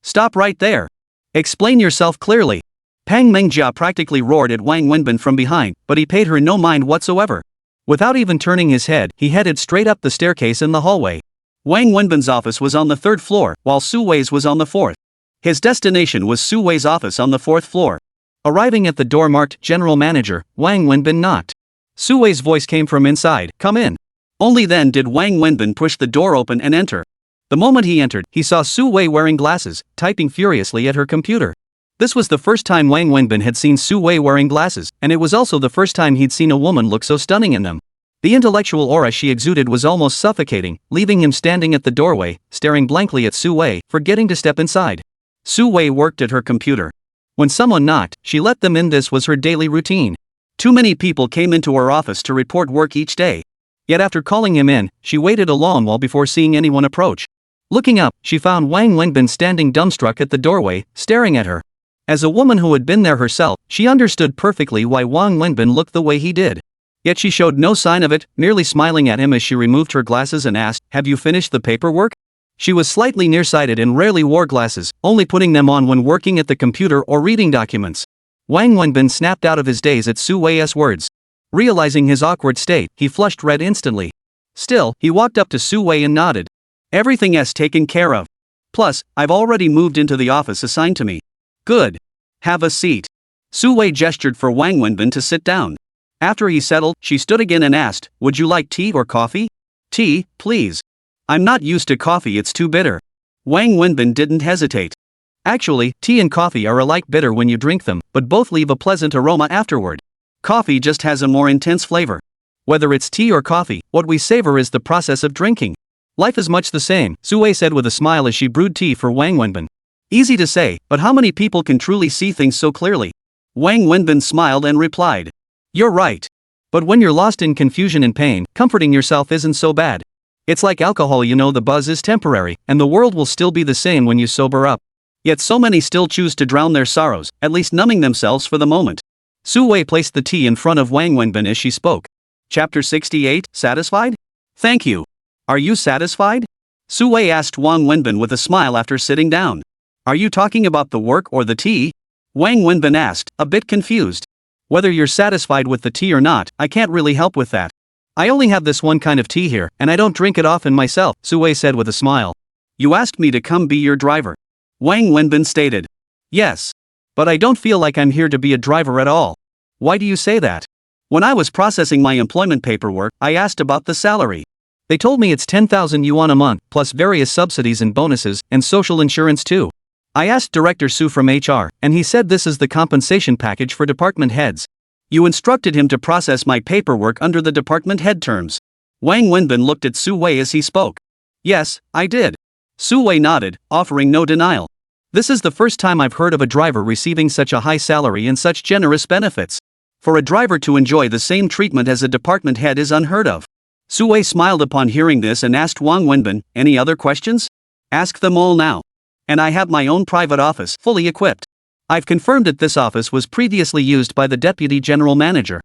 "Stop right there. Explain yourself clearly." Pang Mengjia practically roared at Wang Wenbin from behind, but he paid her no mind whatsoever. Without even turning his head, he headed straight up the staircase in the hallway. Wang Wenbin's office was on the 3rd floor, while Su Wei's was on the 4th. His destination was Su Wei's office on the 4th floor. Arriving at the door marked General Manager, Wang Wenbin knocked. Su Wei's voice came from inside, "Come in." Only then did Wang Wenbin push the door open and enter. The moment he entered, he saw Su Wei wearing glasses, typing furiously at her computer. This was the first time Wang Wenbin had seen Su Wei wearing glasses, and it was also the first time he'd seen a woman look so stunning in them. The intellectual aura she exuded was almost suffocating, leaving him standing at the doorway, staring blankly at Su Wei, forgetting to step inside. Su Wei worked at her computer. When someone knocked, she let them in. This was her daily routine. Too many people came into her office to report work each day. Yet after calling him in, she waited a long while before seeing anyone approach. Looking up, she found Wang Wenbin standing dumbstruck at the doorway, staring at her. As a woman who had been there herself, she understood perfectly why Wang Wenbin looked the way he did. Yet she showed no sign of it, merely smiling at him as she removed her glasses and asked, "Have you finished the paperwork?" She was slightly nearsighted and rarely wore glasses, only putting them on when working at the computer or reading documents. Wang Wenbin snapped out of his daze at Su Wei's words. Realizing his awkward state, he flushed red instantly. Still, he walked up to Su Wei and nodded. "Everything's taken care of. Plus, I've already moved into the office assigned to me." "Good. Have a seat." Su Wei gestured for Wang Wenbin to sit down. After he settled, she stood again and asked, "Would you like tea or coffee?" "Tea, please. I'm not used to coffee, it's too bitter." Wang Wenbin didn't hesitate. Actually, tea and coffee are alike bitter when you drink them, but both leave a pleasant aroma afterward. Coffee just has a more intense flavor. Whether it's tea or coffee, what we savor is the process of drinking. Life is much the same, Su Wei said with a smile as she brewed tea for Wang Wenbin. Easy to say, but how many people can truly see things so clearly? Wang Wenbin smiled and replied, "You're right. But when you're lost in confusion and pain, comforting yourself isn't so bad. It's like alcohol, you know, the buzz is temporary, and the world will still be the same when you sober up. Yet so many still choose to drown their sorrows, at least numbing themselves for the moment." Su Wei placed the tea in front of Wang Wenbin as she spoke. Chapter 68, Satisfied? "Thank you. Are you satisfied?" Su Wei asked Wang Wenbin with a smile after sitting down. "Are you talking about the work or the tea?" Wang Wenbin asked, a bit confused. "Whether you're satisfied with the tea or not, I can't really help with that. I only have this one kind of tea here, and I don't drink it often myself," Su Wei said with a smile. "You asked me to come be your driver," Wang Wenbin stated. "Yes. But I don't feel like I'm here to be a driver at all." "Why do you say that?" "When I was processing my employment paperwork, I asked about the salary. They told me it's 10,000 yuan a month, plus various subsidies and bonuses, and social insurance too. I asked Director Su from HR, and he said this is the compensation package for department heads. You instructed him to process my paperwork under the department head terms." Wang Wenbin looked at Su Wei as he spoke. "Yes, I did." Su Wei nodded, offering no denial. "This is the first time I've heard of a driver receiving such a high salary and such generous benefits. For a driver to enjoy the same treatment as a department head is unheard of." Su Wei smiled upon hearing this and asked Wang Wenbin, "Any other questions?" "Ask them all now. And I have my own private office, fully equipped. I've confirmed that this office was previously used by the Deputy General Manager.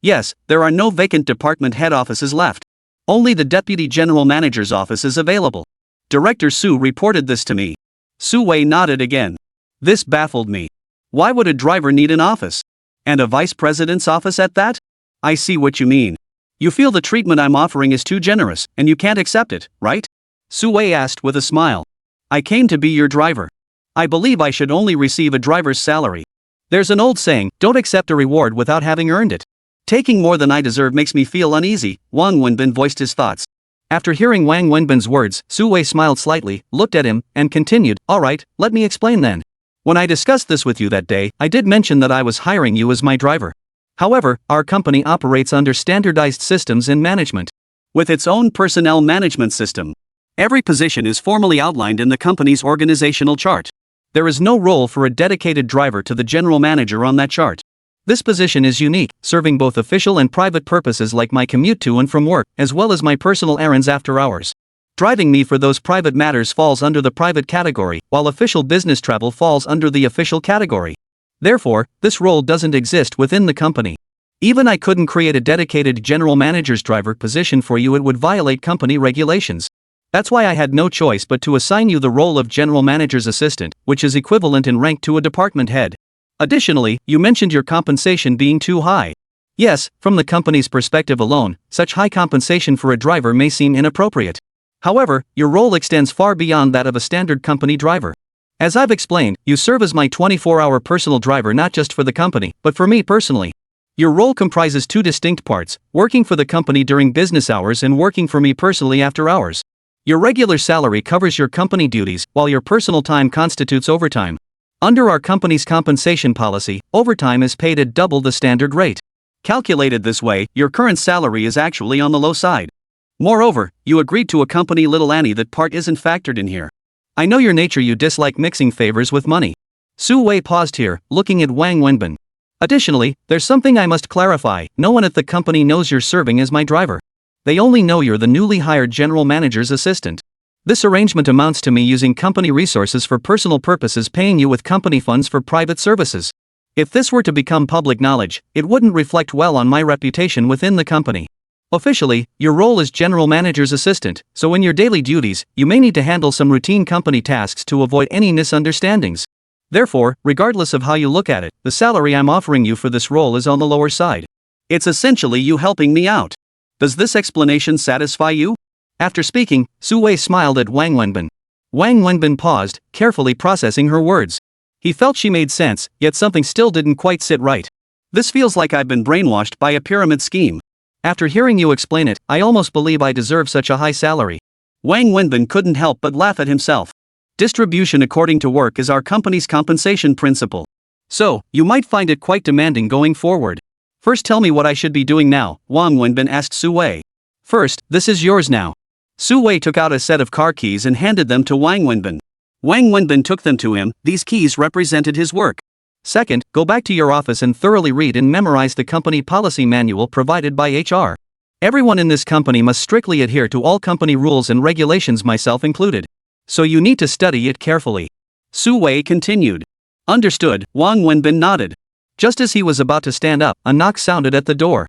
Yes, there are no vacant department head offices left. Only the Deputy General Manager's office is available. Director Su reported this to me." Su Wei nodded again. This baffled me. Why would a driver need an office? And a vice president's office at that? "I see what you mean. You feel the treatment I'm offering is too generous, and you can't accept it, right?" Su Wei asked with a smile. "I came to be your driver. I believe I should only receive a driver's salary. There's an old saying, don't accept a reward without having earned it. Taking more than I deserve makes me feel uneasy," Wang Wenbin voiced his thoughts. After hearing Wang Wenbin's words, Su Wei smiled slightly, looked at him, and continued, "Alright, let me explain then. When I discussed this with you that day, I did mention that I was hiring you as my driver. However, our company operates under standardized systems in management, with its own personnel management system. Every position is formally outlined in the company's organizational chart. There is no role for a dedicated driver to the general manager on that chart. This position is unique, serving both official and private purposes like my commute to and from work, as well as my personal errands after hours. Driving me for those private matters falls under the private category, while official business travel falls under the official category. Therefore, this role doesn't exist within the company. Even I couldn't create a dedicated general manager's driver position for you, it would violate company regulations. That's why I had no choice but to assign you the role of general manager's assistant, which is equivalent in rank to a department head. Additionally, you mentioned your compensation being too high. Yes, from the company's perspective alone, such high compensation for a driver may seem inappropriate. However, your role extends far beyond that of a standard company driver. As I've explained, you serve as my 24-hour personal driver not just for the company, but for me personally. Your role comprises two distinct parts, working for the company during business hours and working for me personally after hours. Your regular salary covers your company duties, while your personal time constitutes overtime. Under our company's compensation policy, overtime is paid at double the standard rate. Calculated this way, your current salary is actually on the low side. Moreover, you agreed to accompany little Annie, that part isn't factored in here. I know your nature, you dislike mixing favors with money." Su Wei paused here, looking at Wang Wenbin. "Additionally, there's something I must clarify, no one at the company knows you're serving as my driver. They only know you're the newly hired general manager's assistant. This arrangement amounts to me using company resources for personal purposes, paying you with company funds for private services. If this were to become public knowledge, it wouldn't reflect well on my reputation within the company. Officially, your role is general manager's assistant, so in your daily duties, you may need to handle some routine company tasks to avoid any misunderstandings. Therefore, regardless of how you look at it, the salary I'm offering you for this role is on the lower side. It's essentially you helping me out. Does this explanation satisfy you? After speaking, Su Wei smiled at Wang Wenbin. Wang Wenbin paused, carefully processing her words. He felt she made sense, yet something still didn't quite sit right. This feels like I've been brainwashed by a pyramid scheme. After hearing you explain it, I almost believe I deserve such a high salary. Wang Wenbin couldn't help but laugh at himself. Distribution according to work is our company's compensation principle. So, you might find it quite demanding going forward. First tell me what I should be doing now, Wang Wenbin asked Su Wei. First, this is yours now. Su Wei took out a set of car keys and handed them to Wang Wenbin. Wang Wenbin took them to him. These keys represented his work. Second, go back to your office and thoroughly read and memorize the company policy manual provided by HR. Everyone in this company must strictly adhere to all company rules and regulations, myself included. So you need to study it carefully. Su Wei continued. Understood, Wang Wenbin nodded. Just as he was about to stand up, a knock sounded at the door.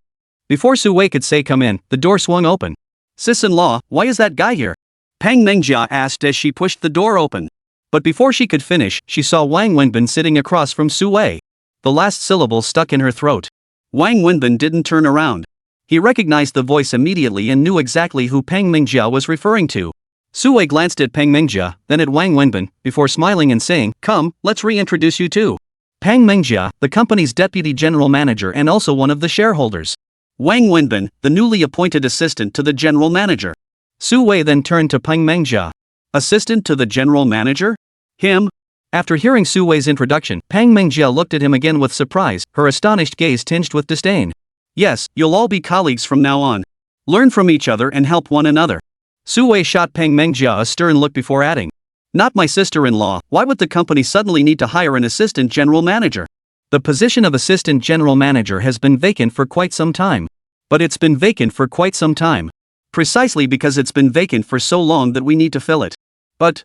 Before Su Wei could say come in, the door swung open. Sis-in-law, why is that guy here? Pang Mengjia asked as she pushed the door open. But before she could finish, she saw Wang Wenbin sitting across from Su Wei. The last syllable stuck in her throat. Wang Wenbin didn't turn around. He recognized the voice immediately and knew exactly who Pang Mengjia was referring to. Su Wei glanced at Pang Mengjia, then at Wang Wenbin, before smiling and saying, "Come, let's reintroduce you to Pang Mengjia, the company's deputy general manager and also one of the shareholders. Wang Wenbin, the newly appointed assistant to the general manager." Su Wei then turned to Pang Mengjia. Assistant to the general manager? Him? After hearing Su Wei's introduction, Pang Mengjia looked at him again with surprise, her astonished gaze tinged with disdain. Yes, you'll all be colleagues from now on. Learn from each other and help one another. Su Wei shot Pang Mengjia a stern look before adding. Not my sister-in-law, why would the company suddenly need to hire an assistant general manager? The position of assistant general manager has been vacant for quite some time. But it's been vacant for quite some time. Precisely because it's been vacant for so long that we need to fill it. But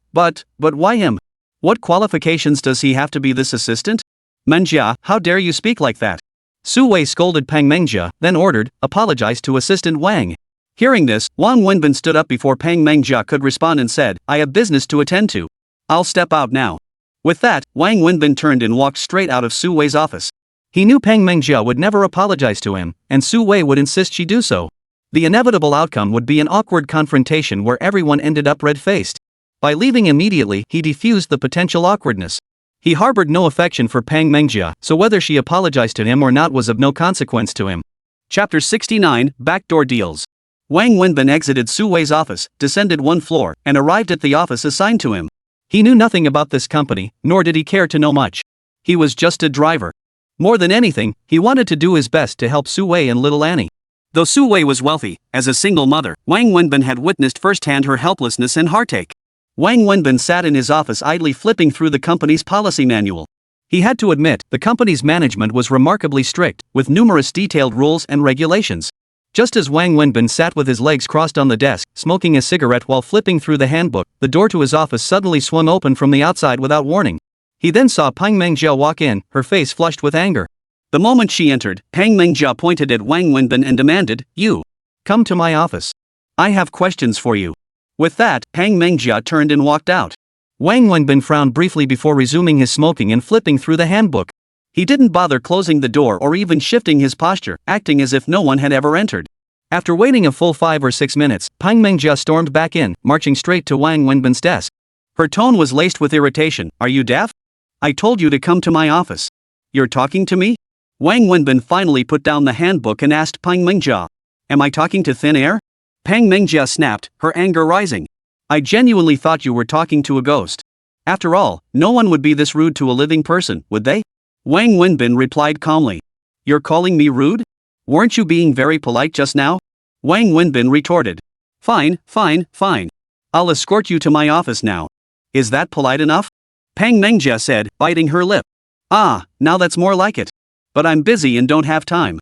why him? What qualifications does he have to be this assistant? Mengjia, how dare you speak like that? Su Wei scolded Pang Mengjia, then ordered, apologize to Assistant Wang. Hearing this, Wang Wenbin stood up before Pang Mengjia could respond and said, I have business to attend to. I'll step out now. With that, Wang Wenbin turned and walked straight out of Su Wei's office. He knew Pang Mengjia would never apologize to him, and Su Wei would insist she do so. The inevitable outcome would be an awkward confrontation where everyone ended up red-faced. By leaving immediately, he defused the potential awkwardness. He harbored no affection for Pang Mengjia, so whether she apologized to him or not was of no consequence to him. Chapter 69, Backdoor Deals. Wang Wenbin exited Su Wei's office, descended one floor, and arrived at the office assigned to him. He knew nothing about this company, nor did he care to know much. He was just a driver. More than anything, he wanted to do his best to help Su Wei and little Annie. Though Su Wei was wealthy, as a single mother, Wang Wenbin had witnessed firsthand her helplessness and heartache. Wang Wenbin sat in his office idly flipping through the company's policy manual. He had to admit, the company's management was remarkably strict, with numerous detailed rules and regulations. Just as Wang Wenbin sat with his legs crossed on the desk, smoking a cigarette while flipping through the handbook, the door to his office suddenly swung open from the outside without warning. He then saw Pang Mengjia walk in, her face flushed with anger. The moment she entered, Pang Mengjia pointed at Wang Wenbin and demanded, "You, come to my office. I have questions for you." With that, Pang Mengjia turned and walked out. Wang Wenbin frowned briefly before resuming his smoking and flipping through the handbook. He didn't bother closing the door or even shifting his posture, acting as if no one had ever entered. After waiting a full 5 or 6 minutes, Pang Mengjia stormed back in, marching straight to Wang Wenbin's desk. Her tone was laced with irritation. "Are you deaf? I told you to come to my office. You're talking to me?" Wang Wenbin finally put down the handbook and asked Pang Mengjia, "Am I talking to thin air?" Pang Mengjia snapped, her anger rising. "I genuinely thought you were talking to a ghost. After all, no one would be this rude to a living person, would they?" Wang Wenbin replied calmly. "You're calling me rude? Weren't you being very polite just now?" Wang Wenbin retorted. Fine. I'll escort you to my office now. Is that polite enough?" Pang Mengjia said, biting her lip. "Ah, now that's more like it. But I'm busy and don't have time.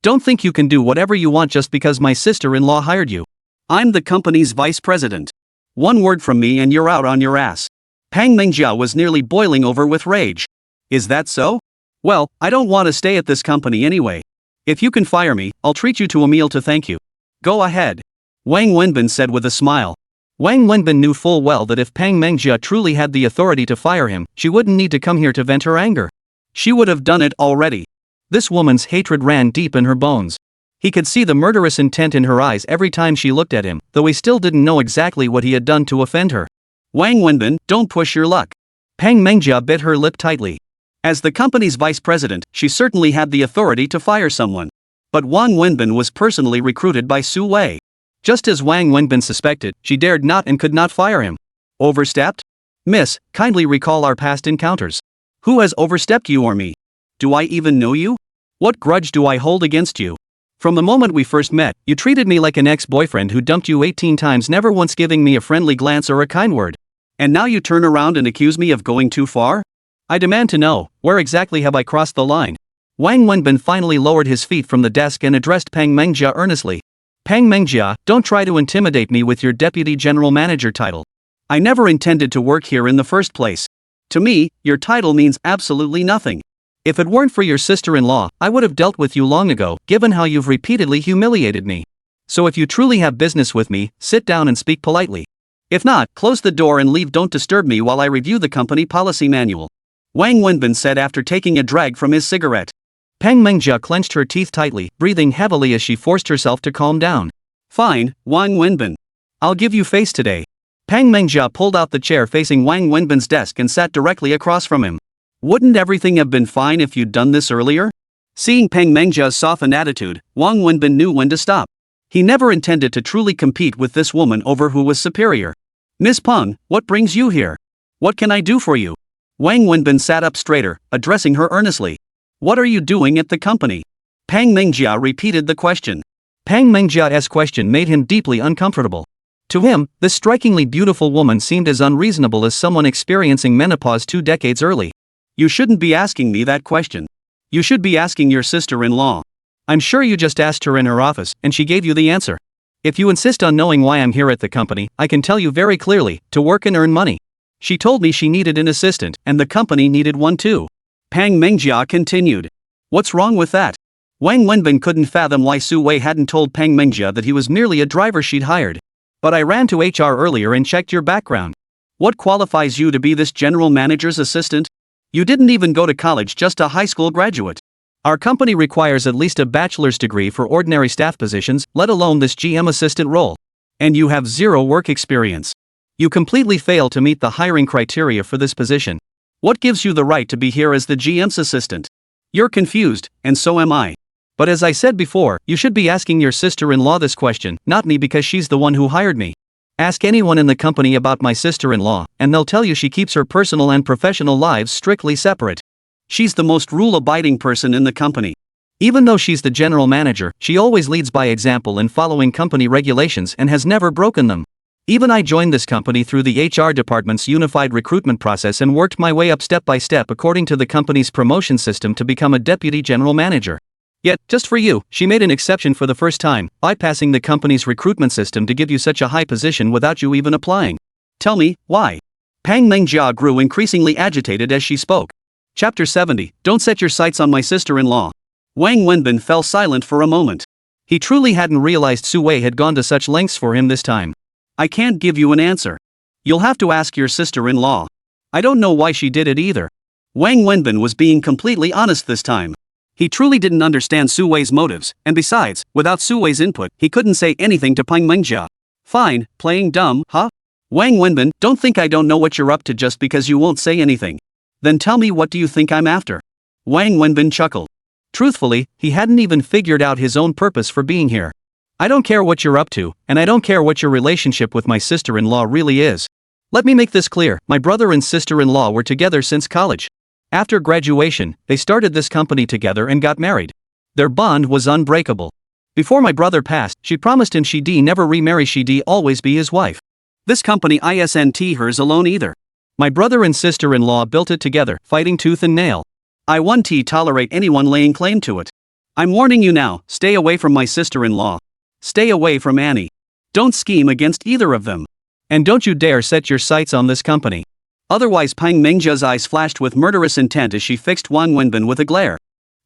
Don't think you can do whatever you want just because my sister-in-law hired you. I'm the company's vice president. One word from me and you're out on your ass. Pang Mengjia was nearly boiling over with rage. Is that so? Well, I don't want to stay at this company anyway. If you can fire me, I'll treat you to a meal to thank you. Go ahead. Wang Wenbin said with a smile. Wang Wenbin knew full well that if Pang Mengjia truly had the authority to fire him, she wouldn't need to come here to vent her anger. She would have done it already. This woman's hatred ran deep in her bones. He could see the murderous intent in her eyes every time she looked at him, though he still didn't know exactly what he had done to offend her. Wang Wenbin, don't push your luck. Pang Mengjia bit her lip tightly. As the company's vice president, she certainly had the authority to fire someone. But Wang Wenbin was personally recruited by Su Wei. Just as Wang Wenbin suspected, she dared not and could not fire him. Overstepped? Miss, kindly recall our past encounters. Who has overstepped you or me? Do I even know you? What grudge do I hold against you? From the moment we first met, you treated me like an ex-boyfriend who dumped you 18 times, never once giving me a friendly glance or a kind word. And now you turn around and accuse me of going too far? I demand to know, where exactly have I crossed the line? Wang Wenbin finally lowered his feet from the desk and addressed Pang Mengjia earnestly. Pang Mengjia, don't try to intimidate me with your deputy general manager title. I never intended to work here in the first place. To me, your title means absolutely nothing. If it weren't for your sister-in-law, I would have dealt with you long ago, given how you've repeatedly humiliated me. So if you truly have business with me, sit down and speak politely. If not, close the door and leave. Don't disturb me while I review the company policy manual. Wang Wenbin said after taking a drag from his cigarette. Pang Mengjia clenched her teeth tightly, breathing heavily as she forced herself to calm down. Fine, Wang Wenbin. I'll give you face today. Pang Mengjia pulled out the chair facing Wang Wenbin's desk and sat directly across from him. Wouldn't everything have been fine if you'd done this earlier? Seeing Pang Mengjia's softened attitude, Wang Wenbin knew when to stop. He never intended to truly compete with this woman over who was superior. Miss Peng, what brings you here? What can I do for you? Wang Wenbin sat up straighter, addressing her earnestly. What are you doing at the company? Pang Mengjia repeated the question. Pang Mengjia's question made him deeply uncomfortable. To him, this strikingly beautiful woman seemed as unreasonable as someone experiencing menopause 2 decades early. You shouldn't be asking me that question. You should be asking your sister-in-law. I'm sure you just asked her in her office, and she gave you the answer. If you insist on knowing why I'm here at the company, I can tell you very clearly, to work and earn money. She told me she needed an assistant, and the company needed one too. Pang Mengjia continued. What's wrong with that? Wang Wenbin couldn't fathom why Su Wei hadn't told Pang Mengjia that he was merely a driver she'd hired. But I ran to HR earlier and checked your background. What qualifies you to be this general manager's assistant? You didn't even go to college, just a high school graduate. Our company requires at least a bachelor's degree for ordinary staff positions, let alone this GM assistant role. And you have 0 work experience. You completely fail to meet the hiring criteria for this position. What gives you the right to be here as the GM's assistant? You're confused, and so am I. But as I said before, you should be asking your sister-in-law this question, not me, because she's the one who hired me. Ask anyone in the company about my sister-in-law, and they'll tell you she keeps her personal and professional lives strictly separate. She's the most rule-abiding person in the company. Even though she's the general manager, she always leads by example in following company regulations and has never broken them. Even I joined this company through the HR department's unified recruitment process and worked my way up step by step according to the company's promotion system to become a deputy general manager. Yet, just for you, she made an exception for the first time, bypassing the company's recruitment system to give you such a high position without you even applying. Tell me, why? Pang Mengjia grew increasingly agitated as she spoke. Chapter 70, Don't set your sights on my sister-in-law. Wang Wenbin fell silent for a moment. He truly hadn't realized Su Wei had gone to such lengths for him this time. I can't give you an answer. You'll have to ask your sister-in-law. I don't know why she did it either. Wang Wenbin was being completely honest this time. He truly didn't understand Su Wei's motives, and besides, without Su Wei's input, he couldn't say anything to Pang Mengjia. Fine, playing dumb, huh? Wang Wenbin, don't think I don't know what you're up to just because you won't say anything. Then tell me, what do you think I'm after? Wang Wenbin chuckled. Truthfully, he hadn't even figured out his own purpose for being here. I don't care what you're up to, and I don't care what your relationship with my sister-in-law really is. Let me make this clear, my brother and sister-in-law were together since college. After graduation, they started this company together and got married. Their bond was unbreakable. Before my brother passed, she promised him she'd never remarry, she'd always be his wife. This company isn't hers alone either. My brother and sister-in-law built it together, fighting tooth and nail. I won't tolerate anyone laying claim to it. I'm warning you now, stay away from my sister-in-law. Stay away from Annie. Don't scheme against either of them. And don't you dare set your sights on this company. Otherwise, Pang Mengjia's eyes flashed with murderous intent as she fixed Wang Wenbin with a glare.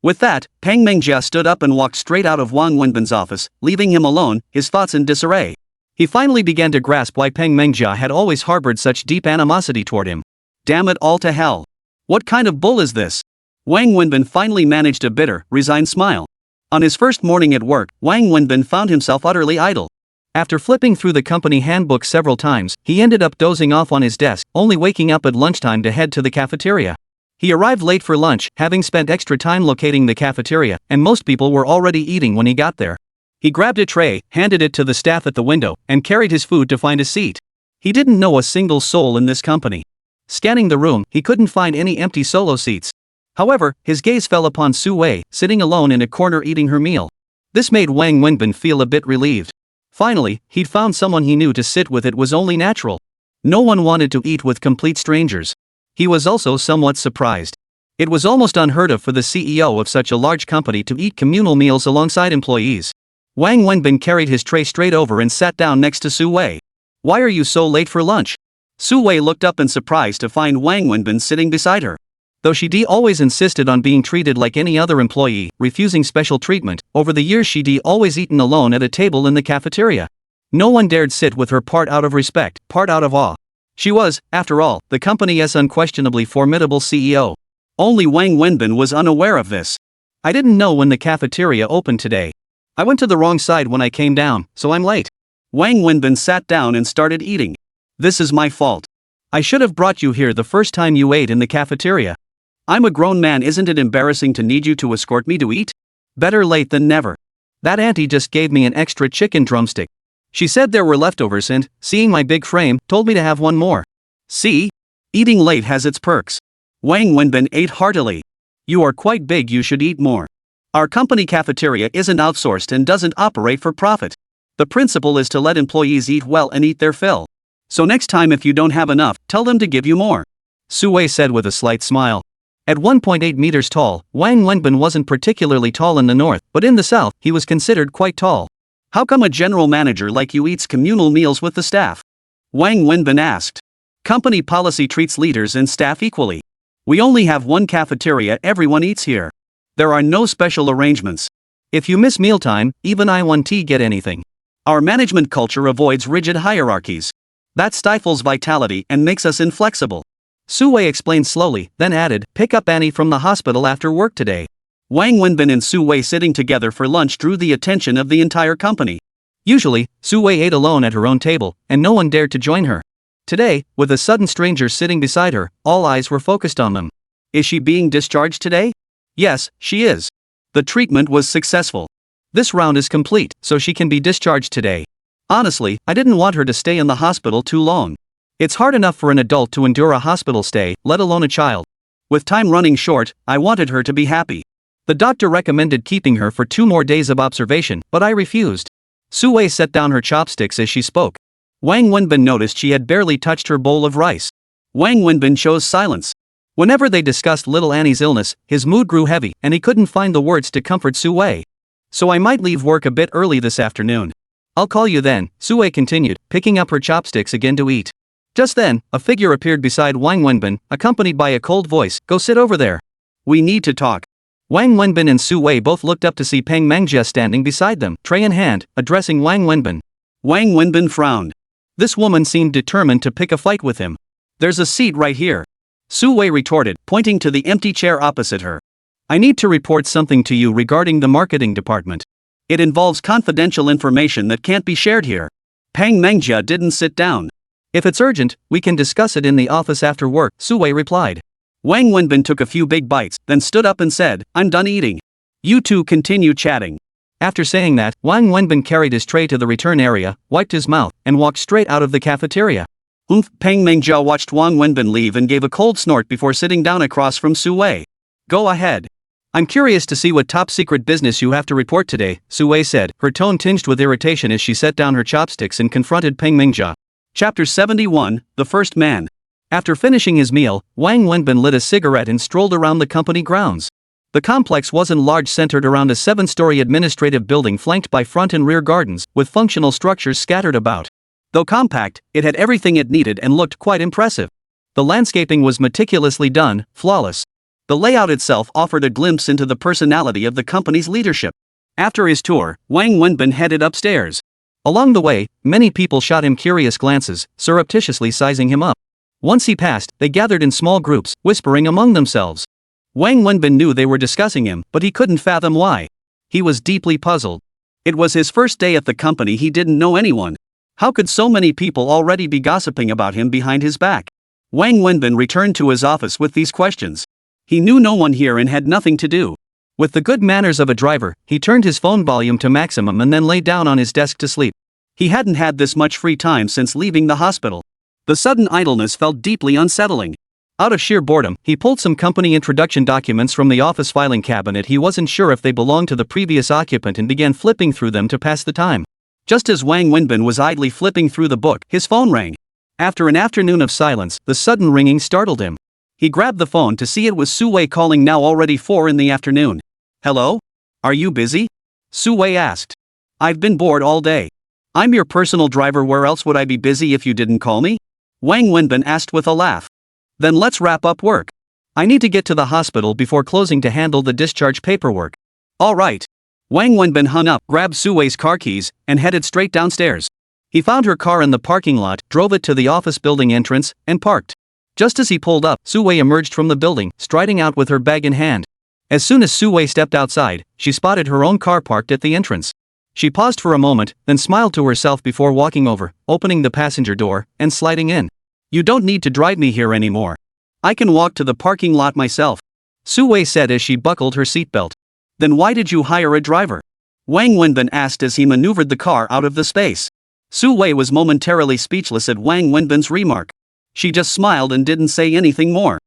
With that, Pang Mengjia stood up and walked straight out of Wang Wenbin's office, leaving him alone, his thoughts in disarray. He finally began to grasp why Pang Mengjia had always harbored such deep animosity toward him. Damn it all to hell. What kind of bull is this? Wang Wenbin finally managed a bitter, resigned smile. On his first morning at work, Wang Wenbin found himself utterly idle. After flipping through the company handbook several times, he ended up dozing off on his desk, only waking up at lunchtime to head to the cafeteria. He arrived late for lunch, having spent extra time locating the cafeteria, and most people were already eating when he got there. He grabbed a tray, handed it to the staff at the window, and carried his food to find a seat. He didn't know a single soul in this company. Scanning the room, he couldn't find any empty solo seats. However, his gaze fell upon Su Wei, sitting alone in a corner eating her meal. This made Wang Wenbin feel a bit relieved. Finally, he'd found someone he knew to sit with. It was only natural. No one wanted to eat with complete strangers. He was also somewhat surprised. It was almost unheard of for the CEO of such a large company to eat communal meals alongside employees. Wang Wenbin carried his tray straight over and sat down next to Su Wei. "Why are you so late for lunch?" Su Wei looked up in surprise to find Wang Wenbin sitting beside her. Though she always insisted on being treated like any other employee, refusing special treatment, over the years she'd always eaten alone at a table in the cafeteria. No one dared sit with her, part out of respect, part out of awe. She was, after all, the company's unquestionably formidable CEO. Only Wang Wenbin was unaware of this. "I didn't know when the cafeteria opened today. I went to the wrong side when I came down, so I'm late." Wang Wenbin sat down and started eating. "This is my fault. I should have brought you here the first time you ate in the cafeteria. I'm a grown man. Isn't it embarrassing to need you to escort me to eat? Better late than never. That auntie just gave me an extra chicken drumstick. She said there were leftovers and, seeing my big frame, told me to have one more. See? Eating late has its perks." Wang Wenbin ate heartily. "You are quite big, you should eat more. Our company cafeteria isn't outsourced and doesn't operate for profit. The principle is to let employees eat well and eat their fill. So next time if you don't have enough, tell them to give you more," Su Wei said with a slight smile. At 1.8 meters tall, Wang Wenbin wasn't particularly tall in the north, but in the south, he was considered quite tall. "How come a general manager like you eats communal meals with the staff?" Wang Wenbin asked. "Company policy treats leaders and staff equally. We only have one cafeteria, everyone eats here. There are no special arrangements. If you miss mealtime, even I won't get anything. Our management culture avoids rigid hierarchies. That stifles vitality and makes us inflexible." Su Wei explained slowly, then added, "Pick up Annie from the hospital after work today." Wang Wenbin and Su Wei sitting together for lunch drew the attention of the entire company. Usually, Su Wei ate alone at her own table, and no one dared to join her. Today, with a sudden stranger sitting beside her, all eyes were focused on them. Is she being discharged today? Yes, she is. The treatment was successful. This round is complete, so she can be discharged today. Honestly, I didn't want her to stay in the hospital too long. It's hard enough for an adult to endure a hospital stay, let alone a child. With time running short, I wanted her to be happy. The doctor recommended keeping her for 2 more days of observation, but I refused." Su Wei set down her chopsticks as she spoke. Wang Wenbin noticed she had barely touched her bowl of rice. Wang Wenbin chose silence. Whenever they discussed little Annie's illness, his mood grew heavy, and he couldn't find the words to comfort Su Wei. "So I might leave work a bit early this afternoon. I'll call you then," Su Wei continued, picking up her chopsticks again to eat. Just then, a figure appeared beside Wang Wenbin, accompanied by a cold voice. "Go sit over there. We need to talk." Wang Wenbin and Su Wei both looked up to see Pang Mengjia standing beside them, tray in hand, addressing Wang Wenbin. Wang Wenbin frowned. This woman seemed determined to pick a fight with him. "There's a seat right here," Su Wei retorted, pointing to the empty chair opposite her. "I need to report something to you regarding the marketing department. It involves confidential information that can't be shared here." Pang Mengjia didn't sit down. "If it's urgent, we can discuss it in the office after work," Su Wei replied. Wang Wenbin took a few big bites, then stood up and said, "I'm done eating. You two continue chatting." After saying that, Wang Wenbin carried his tray to the return area, wiped his mouth, and walked straight out of the cafeteria. Pang Mengjia watched Wang Wenbin leave and gave a cold snort before sitting down across from Su Wei. "Go ahead. I'm curious to see what top-secret business you have to report today," Su Wei said, her tone tinged with irritation as she set down her chopsticks and confronted Pang Mengjia. Chapter 71, The First Man. After finishing his meal, Wang Wenbin lit a cigarette and strolled around the company grounds. The complex wasn't large, centered around a 7-story administrative building flanked by front and rear gardens, with functional structures scattered about. Though compact, it had everything it needed and looked quite impressive. The landscaping was meticulously done, flawless. The layout itself offered a glimpse into the personality of the company's leadership. After his tour, Wang Wenbin headed upstairs. Along the way, many people shot him curious glances, surreptitiously sizing him up. Once he passed, they gathered in small groups, whispering among themselves. Wang Wenbin knew they were discussing him, but he couldn't fathom why. He was deeply puzzled. It was his first day at the company. He didn't know anyone. How could so many people already be gossiping about him behind his back? Wang Wenbin returned to his office with these questions. He knew no one here and had nothing to do. With the good manners of a driver, he turned his phone volume to maximum and then lay down on his desk to sleep. He hadn't had this much free time since leaving the hospital. The sudden idleness felt deeply unsettling. Out of sheer boredom, he pulled some company introduction documents from the office filing cabinet. He wasn't sure if they belonged to the previous occupant and began flipping through them to pass the time. Just as Wang Wenbin was idly flipping through the book, his phone rang. After an afternoon of silence, the sudden ringing startled him. He grabbed the phone to see it was Su Wei calling, now already 4 in the afternoon. "Hello? Are you busy?" Su Wei asked. "I've been bored all day. I'm your personal driver. Where else would I be busy if you didn't call me?" Wang Wenbin asked with a laugh. "Then let's wrap up work. I need to get to the hospital before closing to handle the discharge paperwork." "All right." Wang Wenbin hung up, grabbed Su Wei's car keys, and headed straight downstairs. He found her car in the parking lot, drove it to the office building entrance, and parked. Just as he pulled up, Su Wei emerged from the building, striding out with her bag in hand. As soon as Su Wei stepped outside, she spotted her own car parked at the entrance. She paused for a moment, then smiled to herself before walking over, opening the passenger door, and sliding in. "You don't need to drive me here anymore. I can walk to the parking lot myself," Su Wei said as she buckled her seatbelt. "Then why did you hire a driver?" Wang Wenbin asked as he maneuvered the car out of the space. Su Wei was momentarily speechless at Wang Wenbin's remark. She just smiled and didn't say anything more.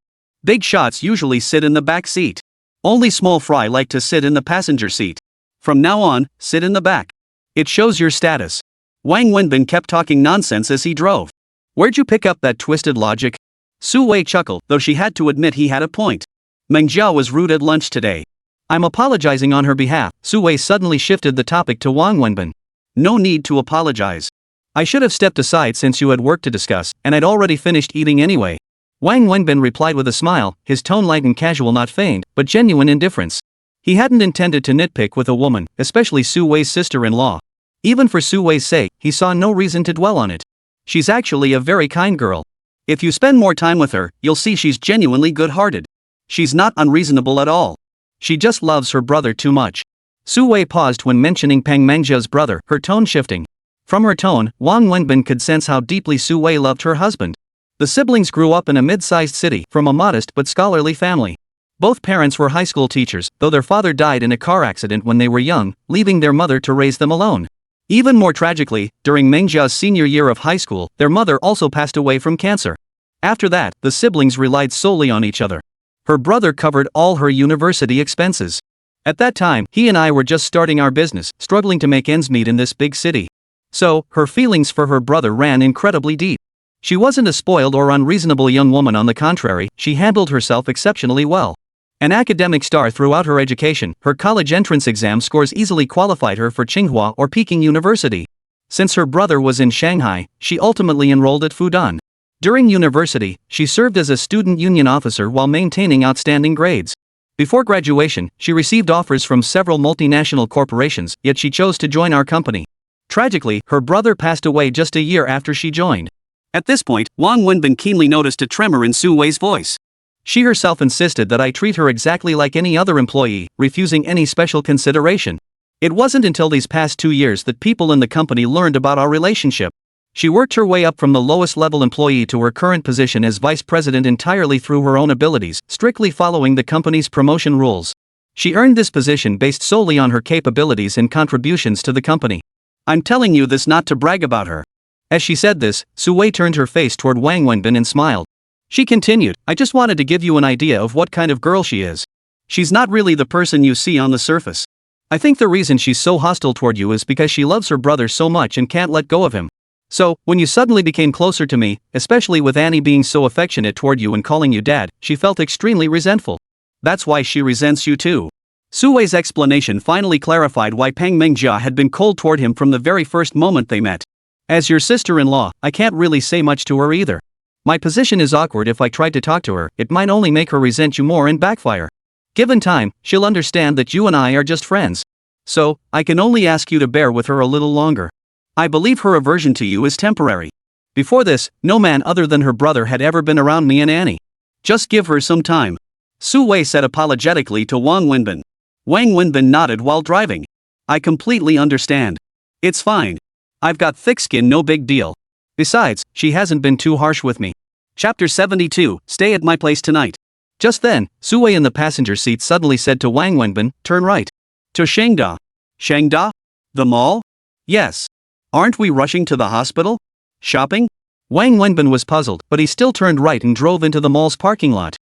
Big shots usually sit in the back seat. Only small fry like to sit in the passenger seat. From now on, sit in the back. It shows your status. Wang Wenbin kept talking nonsense as he drove. "Where'd you pick up that twisted logic?" Su Wei chuckled, though she had to admit he had a point. "Manhwa was rude at lunch today. I'm apologizing on her behalf." Su Wei suddenly shifted the topic to Wang Wenbin. "No need to apologize. I should have stepped aside since you had work to discuss, and I'd already finished eating anyway." Wang Wenbin replied with a smile, his tone light and casual, not feigned, but genuine indifference. He hadn't intended to nitpick with a woman, especially Su Wei's sister-in-law. Even for Su Wei's sake, he saw no reason to dwell on it. She's actually a very kind girl. If you spend more time with her, you'll see she's genuinely good-hearted. She's not unreasonable at all. She just loves her brother too much. Su Wei paused when mentioning Pang Mengjia's brother, her tone shifting. From her tone, Wang Wenbin could sense how deeply Su Wei loved her husband. The siblings grew up in a mid-sized city, from a modest but scholarly family. Both parents were high school teachers, though their father died in a car accident when they were young, leaving their mother to raise them alone. Even more tragically, during Mengjia's senior year of high school, their mother also passed away from cancer. After that, the siblings relied solely on each other. Her brother covered all her university expenses. At that time, he and I were just starting our business, struggling to make ends meet in this big city. So, her feelings for her brother ran incredibly deep. She wasn't a spoiled or unreasonable young woman. On the contrary, she handled herself exceptionally well. An academic star throughout her education, her college entrance exam scores easily qualified her for Tsinghua or Peking University. Since her brother was in Shanghai, she ultimately enrolled at Fudan. During university, she served as a student union officer while maintaining outstanding grades. Before graduation, she received offers from several multinational corporations, yet she chose to join our company. Tragically, her brother passed away just a year after she joined. At this point, Wang Wenbin keenly noticed a tremor in Su Wei's voice. She herself insisted that I treat her exactly like any other employee, refusing any special consideration. It wasn't until these past 2 years that people in the company learned about our relationship. She worked her way up from the lowest level employee to her current position as vice president entirely through her own abilities, strictly following the company's promotion rules. She earned this position based solely on her capabilities and contributions to the company. I'm telling you this not to brag about her. As she said this, Su Wei turned her face toward Wang Wenbin and smiled. She continued, I just wanted to give you an idea of what kind of girl she is. She's not really the person you see on the surface. I think the reason she's so hostile toward you is because she loves her brother so much and can't let go of him. So, when you suddenly became closer to me, especially with Annie being so affectionate toward you and calling you dad, she felt extremely resentful. That's why she resents you too. Su Wei's explanation finally clarified why Pang Mengjia had been cold toward him from the very first moment they met. As your sister-in-law, I can't really say much to her either. My position is awkward. If I tried to talk to her, it might only make her resent you more and backfire. Given time, she'll understand that you and I are just friends. So, I can only ask you to bear with her a little longer. I believe her aversion to you is temporary. Before this, no man other than her brother had ever been around me and Annie. Just give her some time. Su Wei said apologetically to Wang Wenbin. Wang Wenbin nodded while driving. I completely understand. It's fine. I've got thick skin, no big deal. Besides, she hasn't been too harsh with me. Chapter 72, Stay at my place tonight. Just then, Su Wei in the passenger seat suddenly said to Wang Wenbin, turn right. To Shangda. Shangda? The mall? Yes. Aren't we rushing to the hospital? Shopping? Wang Wenbin was puzzled, but he still turned right and drove into the mall's parking lot.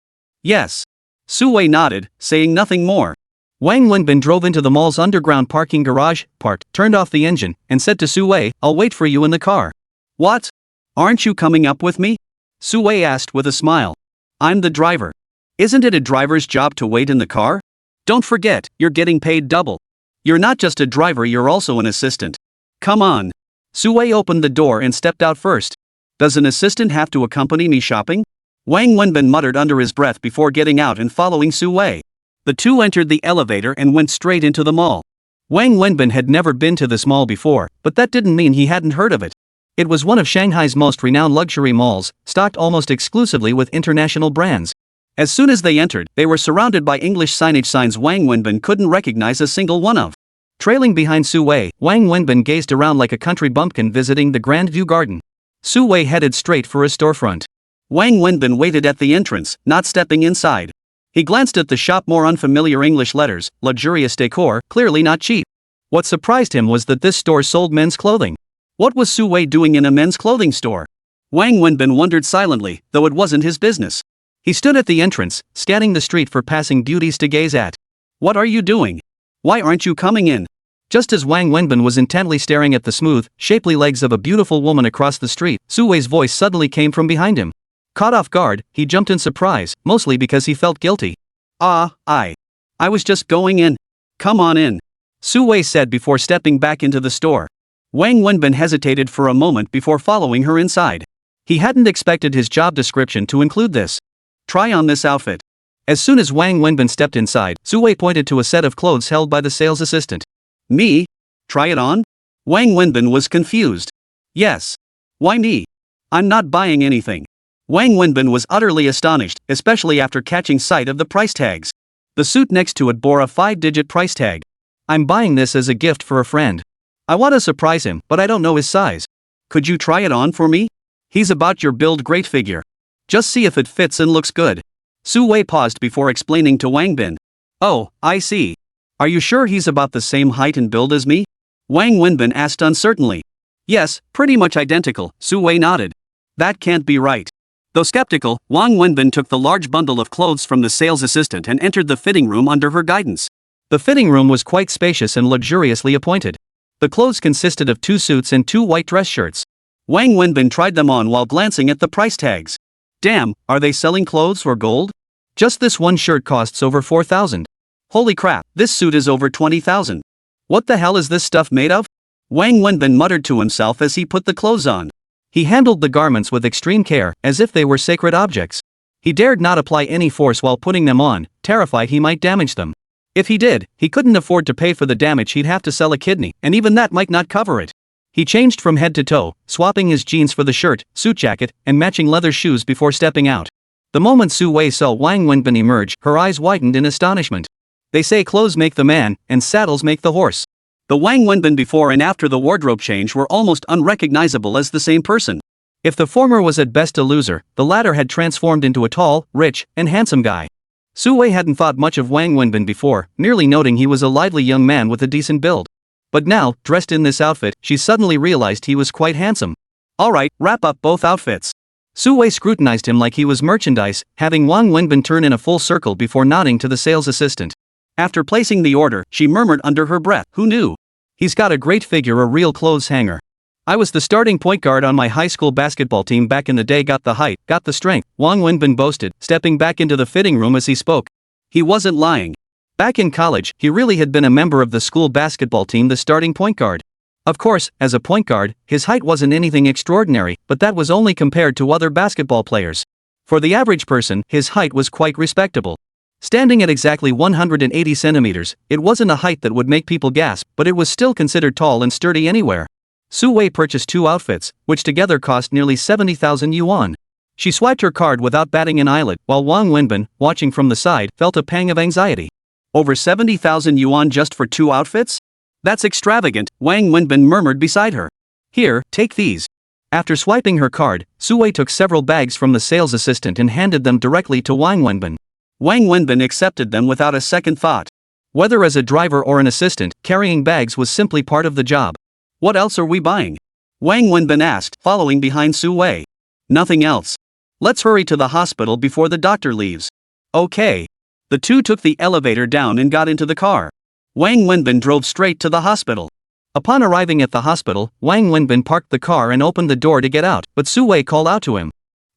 Yes. Su Wei nodded, saying nothing more. Wang Wenbin drove into the mall's underground parking garage, parked, turned off the engine, and said to Su Wei, I'll wait for you in the car. What? Aren't you coming up with me? Su Wei asked with a smile. I'm the driver. Isn't it a driver's job to wait in the car? Don't forget, you're getting paid double. You're not just a driver, you're also an assistant. Come on. Su Wei opened the door and stepped out first. Does an assistant have to accompany me shopping? Wang Wenbin muttered under his breath before getting out and following Su Wei. The two entered the elevator and went straight into the mall. Wang Wenbin had never been to this mall before, but that didn't mean he hadn't heard of it. It was one of Shanghai's most renowned luxury malls, stocked almost exclusively with international brands. As soon as they entered, they were surrounded by English signage signs Wang Wenbin couldn't recognize a single one of. Trailing behind Su Wei, Wang Wenbin gazed around like a country bumpkin visiting the Grand View Garden. Su Wei headed straight for a storefront. Wang Wenbin waited at the entrance, not stepping inside. He glanced at the shop, more unfamiliar English letters, luxurious decor, clearly not cheap. What surprised him was that this store sold men's clothing. What was Su Wei doing in a men's clothing store? Wang Wenbin wondered silently, though it wasn't his business. He stood at the entrance, scanning the street for passing beauties to gaze at. What are you doing? Why aren't you coming in? Just as Wang Wenbin was intently staring at the smooth, shapely legs of a beautiful woman across the street, Su Wei's voice suddenly came from behind him. Caught off guard, he jumped in surprise, mostly because he felt guilty. I was just going in. Come on in. Su Wei said before stepping back into the store. Wang Wenbin hesitated for a moment before following her inside. He hadn't expected his job description to include this. Try on this outfit. As soon as Wang Wenbin stepped inside, Su Wei pointed to a set of clothes held by the sales assistant. Me? Try it on? Wang Wenbin was confused. Yes. Why me? I'm not buying anything. Wang Wenbin was utterly astonished, especially after catching sight of the price tags. The suit next to it bore a 5-digit price tag. I'm buying this as a gift for a friend. I want to surprise him, but I don't know his size. Could you try it on for me? He's about your build, great figure. Just see if it fits and looks good. Su Wei paused before explaining to Wang Bin. Oh, I see. Are you sure he's about the same height and build as me? Wang Wenbin asked uncertainly. Yes, pretty much identical, Su Wei nodded. That can't be right. Though skeptical, Wang Wenbin took the large bundle of clothes from the sales assistant and entered the fitting room under her guidance. The fitting room was quite spacious and luxuriously appointed. The clothes consisted of 2 suits and 2 white dress shirts. Wang Wenbin tried them on while glancing at the price tags. Damn, are they selling clothes or gold? Just this one shirt costs over 4,000. Holy crap, this suit is over 20,000. What the hell is this stuff made of? Wang Wenbin muttered to himself as he put the clothes on. He handled the garments with extreme care, as if they were sacred objects. He dared not apply any force while putting them on, terrified he might damage them. If he did, he couldn't afford to pay for the damage. He'd have to sell a kidney, and even that might not cover it. He changed from head to toe, swapping his jeans for the shirt, suit jacket, and matching leather shoes before stepping out. The moment Su Wei saw Wang Wenbin emerge, her eyes widened in astonishment. They say clothes make the man, and saddles make the horse. The Wang Wenbin before and after the wardrobe change were almost unrecognizable as the same person. If the former was at best a loser, the latter had transformed into a tall, rich, and handsome guy. Su Wei hadn't thought much of Wang Wenbin before, merely noting he was a lively young man with a decent build. But now, dressed in this outfit, she suddenly realized he was quite handsome. Alright, wrap up both outfits. Su Wei scrutinized him like he was merchandise, having Wang Wenbin turn in a full circle before nodding to the sales assistant. After placing the order, she murmured under her breath, who knew? He's got a great figure, a real clothes hanger. I was the starting point guard on my high school basketball team back in the day. Got the height, got the strength, Wang Wenbin boasted, stepping back into the fitting room as he spoke. He wasn't lying. Back in college, he really had been a member of the school basketball team, the starting point guard. Of course, as a point guard, his height wasn't anything extraordinary, but that was only compared to other basketball players. For the average person, his height was quite respectable. Standing at exactly 180 centimeters, it wasn't a height that would make people gasp, but it was still considered tall and sturdy anywhere. Su Wei purchased 2 outfits, which together cost nearly 70,000 yuan. She swiped her card without batting an eyelid, while Wang Wenbin, watching from the side, felt a pang of anxiety. Over 70,000 yuan just for 2 outfits? That's extravagant, Wang Wenbin murmured beside her. Here, take these. After swiping her card, Su Wei took several bags from the sales assistant and handed them directly to Wang Wenbin. Wang Wenbin accepted them without a second thought. Whether as a driver or an assistant, carrying bags was simply part of the job. What else are we buying? Wang Wenbin asked, following behind Su Wei. Nothing else. Let's hurry to the hospital before the doctor leaves. Okay. The two took the elevator down and got into the car. Wang Wenbin drove straight to the hospital. Upon arriving at the hospital, Wang Wenbin parked the car and opened the door to get out, but Su Wei called out to him.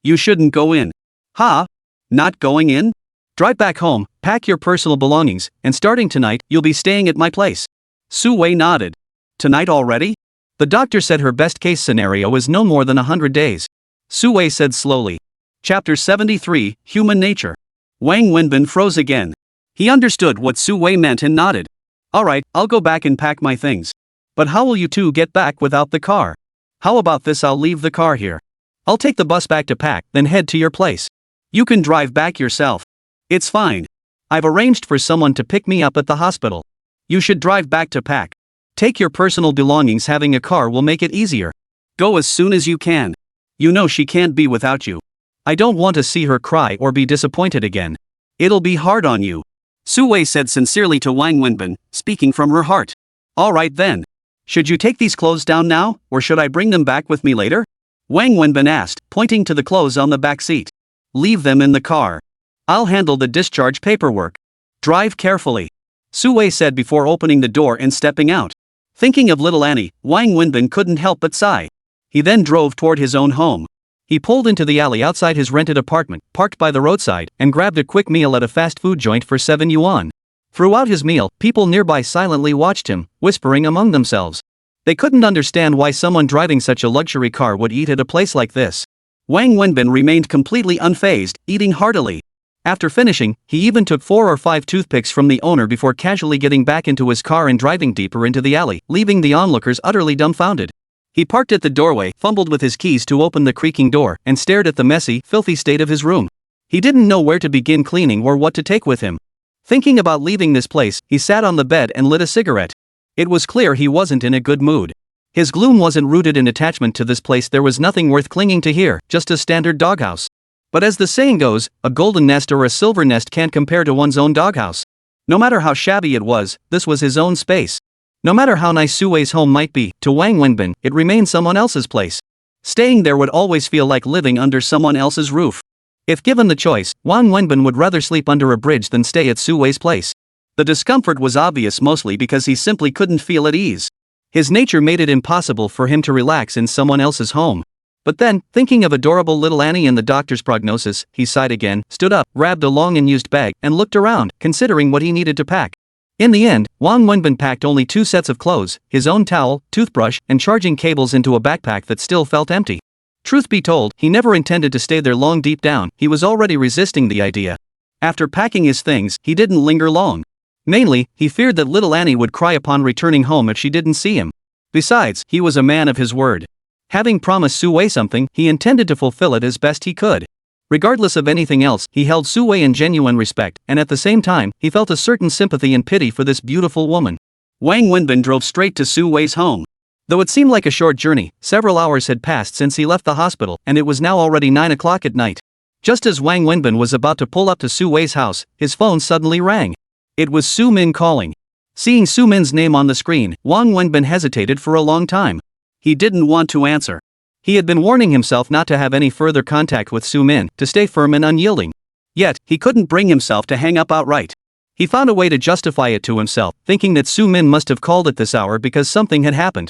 You shouldn't go in. Huh? Not going in? Drive back home, pack your personal belongings, and starting tonight, you'll be staying at my place. Su Wei nodded. Tonight already? The doctor said her best-case scenario is no more than 100 days. Su Wei said slowly. Chapter 73, Human Nature. Wang Wenbin froze again. He understood what Su Wei meant and nodded. Alright, I'll go back and pack my things. But how will you two get back without the car? How about this, I'll leave the car here. I'll take the bus back to pack, then head to your place. You can drive back yourself. It's fine. I've arranged for someone to pick me up at the hospital. You should drive back to pack. Take your personal belongings, having a car will make it easier. Go as soon as you can. You know she can't be without you. I don't want to see her cry or be disappointed again. It'll be hard on you. Su Wei said sincerely to Wang Wenbin, speaking from her heart. Alright then. Should you take these clothes down now, or should I bring them back with me later? Wang Wenbin asked, pointing to the clothes on the back seat. Leave them in the car. I'll handle the discharge paperwork. Drive carefully. Su Wei said before opening the door and stepping out. Thinking of little Annie, Wang Wenbin couldn't help but sigh. He then drove toward his own home. He pulled into the alley outside his rented apartment, parked by the roadside, and grabbed a quick meal at a fast food joint for 7 yuan. Throughout his meal, people nearby silently watched him, whispering among themselves. They couldn't understand why someone driving such a luxury car would eat at a place like this. Wang Wenbin remained completely unfazed, eating heartily. After finishing, he even took 4 or 5 toothpicks from the owner before casually getting back into his car and driving deeper into the alley, leaving the onlookers utterly dumbfounded. He parked at the doorway, fumbled with his keys to open the creaking door, and stared at the messy, filthy state of his room. He didn't know where to begin cleaning or what to take with him. Thinking about leaving this place, he sat on the bed and lit a cigarette. It was clear he wasn't in a good mood. His gloom wasn't rooted in attachment to this place. There was nothing worth clinging to here, just a standard doghouse. But as the saying goes, a golden nest or a silver nest can't compare to one's own doghouse. No matter how shabby it was, this was his own space. No matter how nice Su Wei's home might be, to Wang Wenbin, it remained someone else's place. Staying there would always feel like living under someone else's roof. If given the choice, Wang Wenbin would rather sleep under a bridge than stay at Su Wei's place. The discomfort was obvious, mostly because he simply couldn't feel at ease. His nature made it impossible for him to relax in someone else's home. But then, thinking of adorable little Annie and the doctor's prognosis, he sighed again, stood up, grabbed a long and used bag, and looked around, considering what he needed to pack. In the end, Wang Wenbin packed only 2 sets of clothes, his own towel, toothbrush, and charging cables into a backpack that still felt empty. Truth be told, he never intended to stay there long. Deep down, he was already resisting the idea. After packing his things, he didn't linger long. Mainly, he feared that little Annie would cry upon returning home if she didn't see him. Besides, he was a man of his word. Having promised Su Wei something, he intended to fulfill it as best he could. Regardless of anything else, he held Su Wei in genuine respect, and at the same time, he felt a certain sympathy and pity for this beautiful woman. Wang Wenbin drove straight to Su Wei's home. Though it seemed like a short journey, several hours had passed since he left the hospital, and it was now already 9 o'clock at night. Just as Wang Wenbin was about to pull up to Su Wei's house, his phone suddenly rang. It was Su Min calling. Seeing Su Min's name on the screen, Wang Wenbin hesitated for a long time. He didn't want to answer. He had been warning himself not to have any further contact with Su Min, to stay firm and unyielding. Yet, he couldn't bring himself to hang up outright. He found a way to justify it to himself, thinking that Su Min must have called at this hour because something had happened.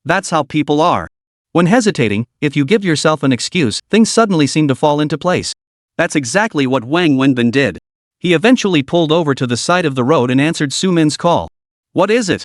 That's how people are. When hesitating, if you give yourself an excuse, things suddenly seem to fall into place. That's exactly what Wang Wenbin did. He eventually pulled over to the side of the road and answered Su Min's call. What is it?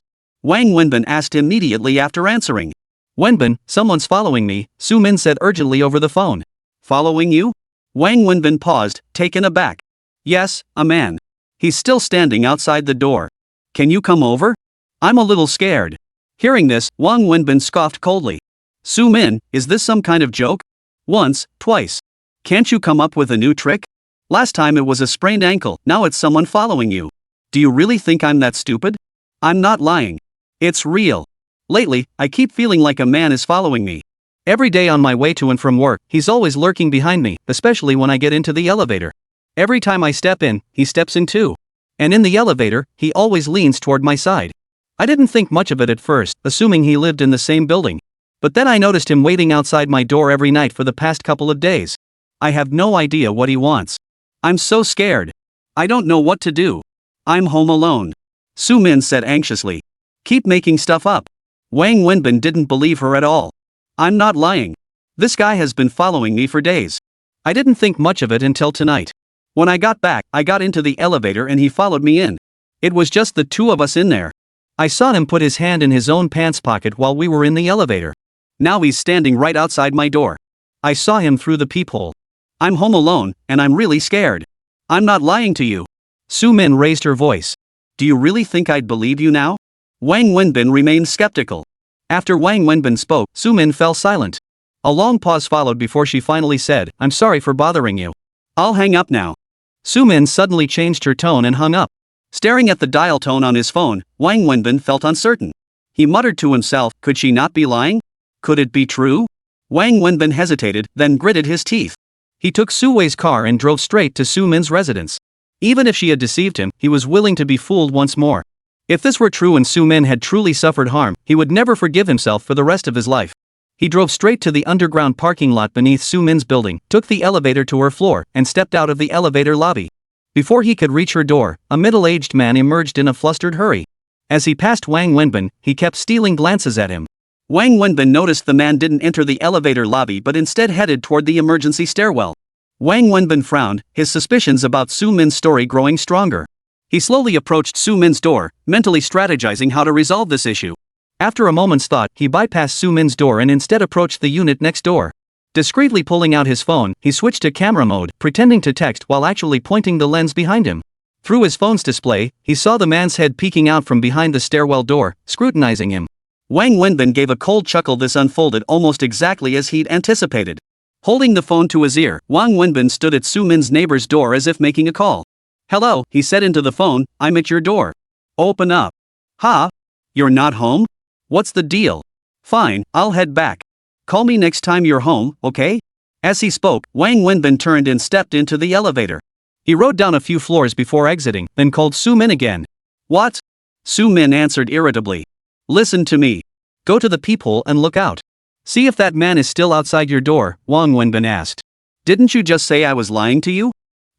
Wang Wenbin asked immediately after answering. Wenbin, someone's following me, Su Min said urgently over the phone. Following you? Wang Wenbin paused, taken aback. Yes, a man. He's still standing outside the door. Can you come over? I'm a little scared. Hearing this, Wang Wenbin scoffed coldly. Su Min, is this some kind of joke? Once, twice. Can't you come up with a new trick? Last time it was a sprained ankle, now it's someone following you. Do you really think I'm that stupid? I'm not lying. It's real. Lately, I keep feeling like a man is following me. Every day on my way to and from work, he's always lurking behind me, especially when I get into the elevator. Every time I step in, he steps in too. And in the elevator, he always leans toward my side. I didn't think much of it at first, assuming he lived in the same building. But then I noticed him waiting outside my door every night for the past couple of days. I have no idea what he wants. I'm so scared. I don't know what to do. I'm home alone. Su Min said anxiously. Keep making stuff up. Wang Wenbin didn't believe her at all. I'm not lying. This guy has been following me for days. I didn't think much of it until tonight. When I got back, I got into the elevator and he followed me in. It was just the two of us in there. I saw him put his hand in his own pants pocket while we were in the elevator. Now he's standing right outside my door. I saw him through the peephole. I'm home alone, and I'm really scared. I'm not lying to you. Su Min raised her voice. Do you really think I'd believe you now? Wang Wenbin remained skeptical. After Wang Wenbin spoke, Su Min fell silent. A long pause followed before she finally said, I'm sorry for bothering you. I'll hang up now. Su Min suddenly changed her tone and hung up. Staring at the dial tone on his phone, Wang Wenbin felt uncertain. He muttered to himself, could she not be lying? Could it be true? Wang Wenbin hesitated, then gritted his teeth. He took Su Wei's car and drove straight to Su Min's residence. Even if she had deceived him, he was willing to be fooled once more. If this were true and Su Min had truly suffered harm, he would never forgive himself for the rest of his life. He drove straight to the underground parking lot beneath Su Min's building, took the elevator to her floor, and stepped out of the elevator lobby. Before he could reach her door, a middle-aged man emerged in a flustered hurry. As he passed Wang Wenbin, he kept stealing glances at him. Wang Wenbin noticed the man didn't enter the elevator lobby but instead headed toward the emergency stairwell. Wang Wenbin frowned, his suspicions about Su Min's story growing stronger. He slowly approached Su Min's door, mentally strategizing how to resolve this issue. After a moment's thought, he bypassed Su Min's door and instead approached the unit next door. Discreetly pulling out his phone, he switched to camera mode, pretending to text while actually pointing the lens behind him. Through his phone's display, he saw the man's head peeking out from behind the stairwell door, scrutinizing him. Wang Wenbin gave a cold chuckle. This unfolded almost exactly as he'd anticipated. Holding the phone to his ear, Wang Wenbin stood at Su Min's neighbor's door as if making a call. Hello, he said into the phone, I'm at your door. Open up. Ha? You're not home? What's the deal? Fine, I'll head back. Call me next time you're home, okay? As he spoke, Wang Wenbin turned and stepped into the elevator. He rode down a few floors before exiting, then called Su Min again. What? Su Min answered irritably. Listen to me. Go to the peephole and look out. See if that man is still outside your door, Wang Wenbin asked. Didn't you just say I was lying to you?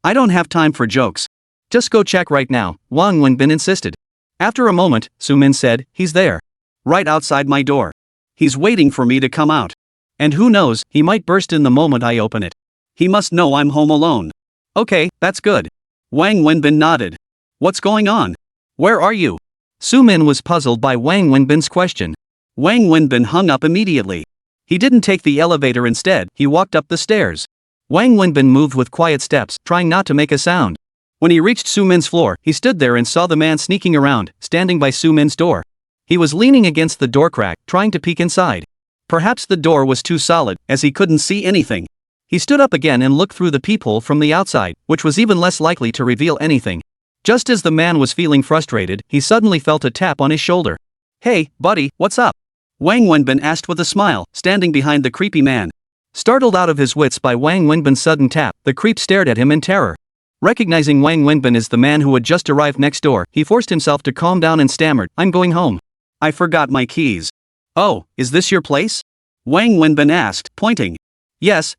I don't have time for jokes. Just go check right now, Wang Wenbin insisted. After a moment, Su Min said, he's there. Right outside my door. He's waiting for me to come out. And who knows, he might burst in the moment I open it. He must know I'm home alone. Okay, that's good. Wang Wenbin nodded. What's going on? Where are you? Su Min was puzzled by Wang Wenbin's question. Wang Wenbin hung up immediately. He didn't take the elevator. Instead, he walked up the stairs. Wang Wenbin moved with quiet steps, trying not to make a sound. When he reached Su Min's floor, he stood there and saw the man sneaking around, standing by Su Min's door. He was leaning against the door crack, trying to peek inside. Perhaps the door was too solid, as he couldn't see anything. He stood up again and looked through the peephole from the outside, which was even less likely to reveal anything. Just as the man was feeling frustrated, he suddenly felt a tap on his shoulder. Hey, buddy, what's up? Wang Wenbin asked with a smile, standing behind the creepy man. Startled out of his wits by Wang Wenbin's sudden tap, the creep stared at him in terror. Recognizing Wang Wenbin as the man who had just arrived next door, he forced himself to calm down and stammered, I'm going home. I forgot my keys. Oh, is this your place? Wang Wenbin asked, pointing. Yes.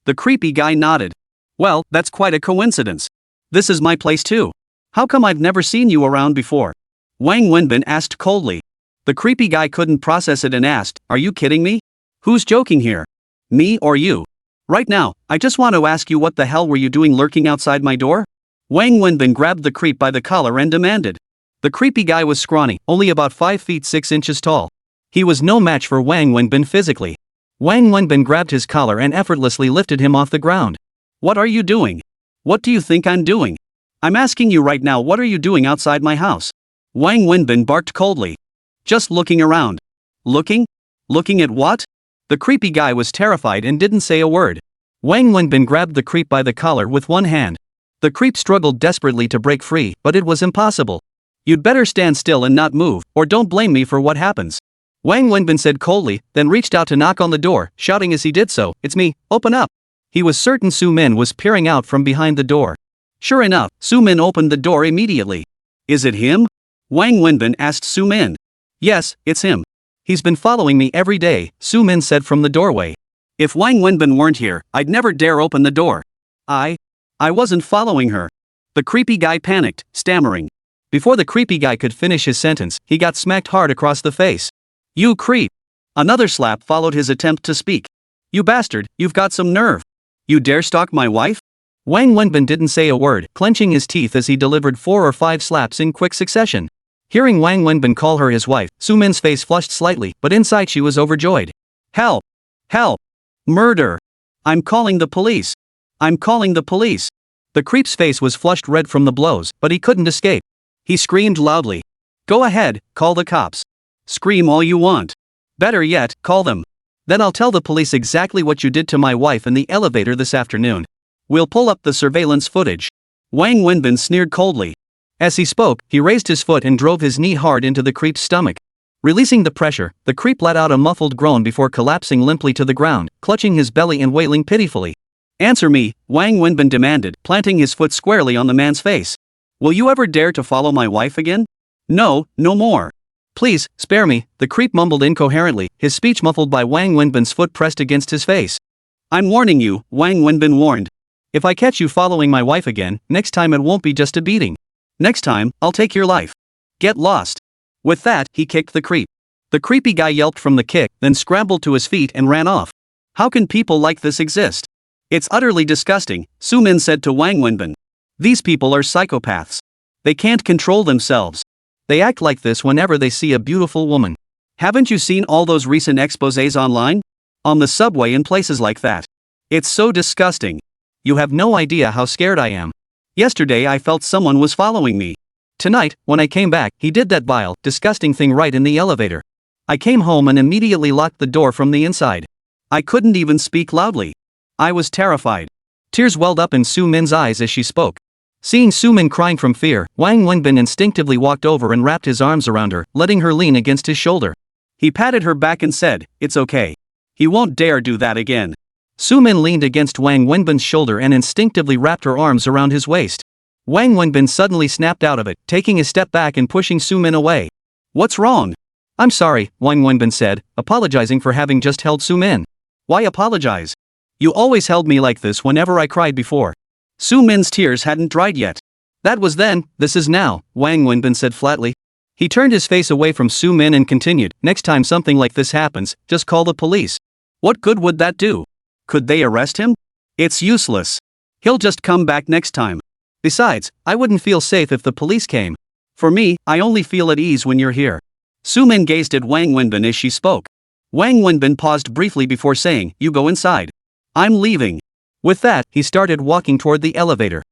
The creepy guy nodded. Well, that's quite a coincidence. This is my place too. How come I've never seen you around before? Wang Wenbin asked coldly. The creepy guy couldn't process it and asked, are you kidding me? Who's joking here? Me or you? Right now, I just want to ask you, what the hell were you doing lurking outside my door? Wang Wenbin grabbed the creep by the collar and demanded. The creepy guy was scrawny, only about 5 feet 6 inches tall. He was no match for Wang Wenbin physically. Wang Wenbin grabbed his collar and effortlessly lifted him off the ground. What are you doing? What do you think I'm doing? I'm asking you right now, what are you doing outside my house? Wang Wenbin barked coldly. Just looking around. Looking? Looking at what? The creepy guy was terrified and didn't say a word. Wang Wenbin grabbed the creep by the collar with one hand. The creep struggled desperately to break free, but it was impossible. You'd better stand still and not move, or don't blame me for what happens. Wang Wenbin said coldly, then reached out to knock on the door, shouting as he did so, "It's me, open up." He was certain Su Min was peering out from behind the door. Sure enough, Su Min opened the door immediately. Is it him? Wang Wenbin asked Su Min. Yes, it's him. He's been following me every day, Su Min said from the doorway. If Wang Wenbin weren't here, I'd never dare open the door. I wasn't following her. The creepy guy panicked, stammering. Before the creepy guy could finish his sentence, he got smacked hard across the face. You creep. Another slap followed his attempt to speak. You bastard, you've got some nerve. You dare stalk my wife? Wang Wenbin didn't say a word, clenching his teeth as he delivered 4 or 5 slaps in quick succession. Hearing Wang Wenbin call her his wife, Su Min's face flushed slightly, but inside she was overjoyed. Help! Help! Murder! I'm calling the police! I'm calling the police! The creep's face was flushed red from the blows, but he couldn't escape. He screamed loudly. Go ahead, call the cops. Scream all you want. Better yet, call them. Then I'll tell the police exactly what you did to my wife in the elevator this afternoon. We'll pull up the surveillance footage. Wang Wenbin sneered coldly. As he spoke, he raised his foot and drove his knee hard into the creep's stomach. Releasing the pressure, the creep let out a muffled groan before collapsing limply to the ground, clutching his belly and wailing pitifully. Answer me, Wang Wenbin demanded, planting his foot squarely on the man's face. Will you ever dare to follow my wife again? No, no more. Please, spare me, the creep mumbled incoherently, his speech muffled by Wang Wenbin's foot pressed against his face. I'm warning you, Wang Wenbin warned. If I catch you following my wife again, next time it won't be just a beating. Next time, I'll take your life. Get lost. With that, he kicked the creep. The creepy guy yelped from the kick, then scrambled to his feet and ran off. How can people like this exist? It's utterly disgusting, Su Min said to Wang Wenbin. These people are psychopaths. They can't control themselves. They act like this whenever they see a beautiful woman. Haven't you seen all those recent exposés online? On the subway and places like that. It's so disgusting. You have no idea how scared I am. Yesterday I felt someone was following me. Tonight, when I came back, he did that vile, disgusting thing right in the elevator. I came home and immediately locked the door from the inside. I couldn't even speak loudly. I was terrified. Tears welled up in Su Min's eyes as she spoke. Seeing Su Min crying from fear, Wang Wenbin instinctively walked over and wrapped his arms around her, letting her lean against his shoulder. He patted her back and said, "It's okay. He won't dare do that again." Su Min leaned against Wang Wenbin's shoulder and instinctively wrapped her arms around his waist. Wang Wenbin suddenly snapped out of it, taking a step back and pushing Su Min away. What's wrong? I'm sorry, Wang Wenbin said, apologizing for having just held Su Min. Why apologize? You always held me like this whenever I cried before. Su Min's tears hadn't dried yet. That was then, this is now, Wang Wenbin said flatly. He turned his face away from Su Min and continued, next time something like this happens, just call the police. What good would that do? Could they arrest him? It's useless. He'll just come back next time. Besides, I wouldn't feel safe if the police came. For me, I only feel at ease when you're here. Su Min gazed at Wang Wenbin as she spoke. Wang Wenbin paused briefly before saying, you go inside. I'm leaving. With that, he started walking toward the elevator.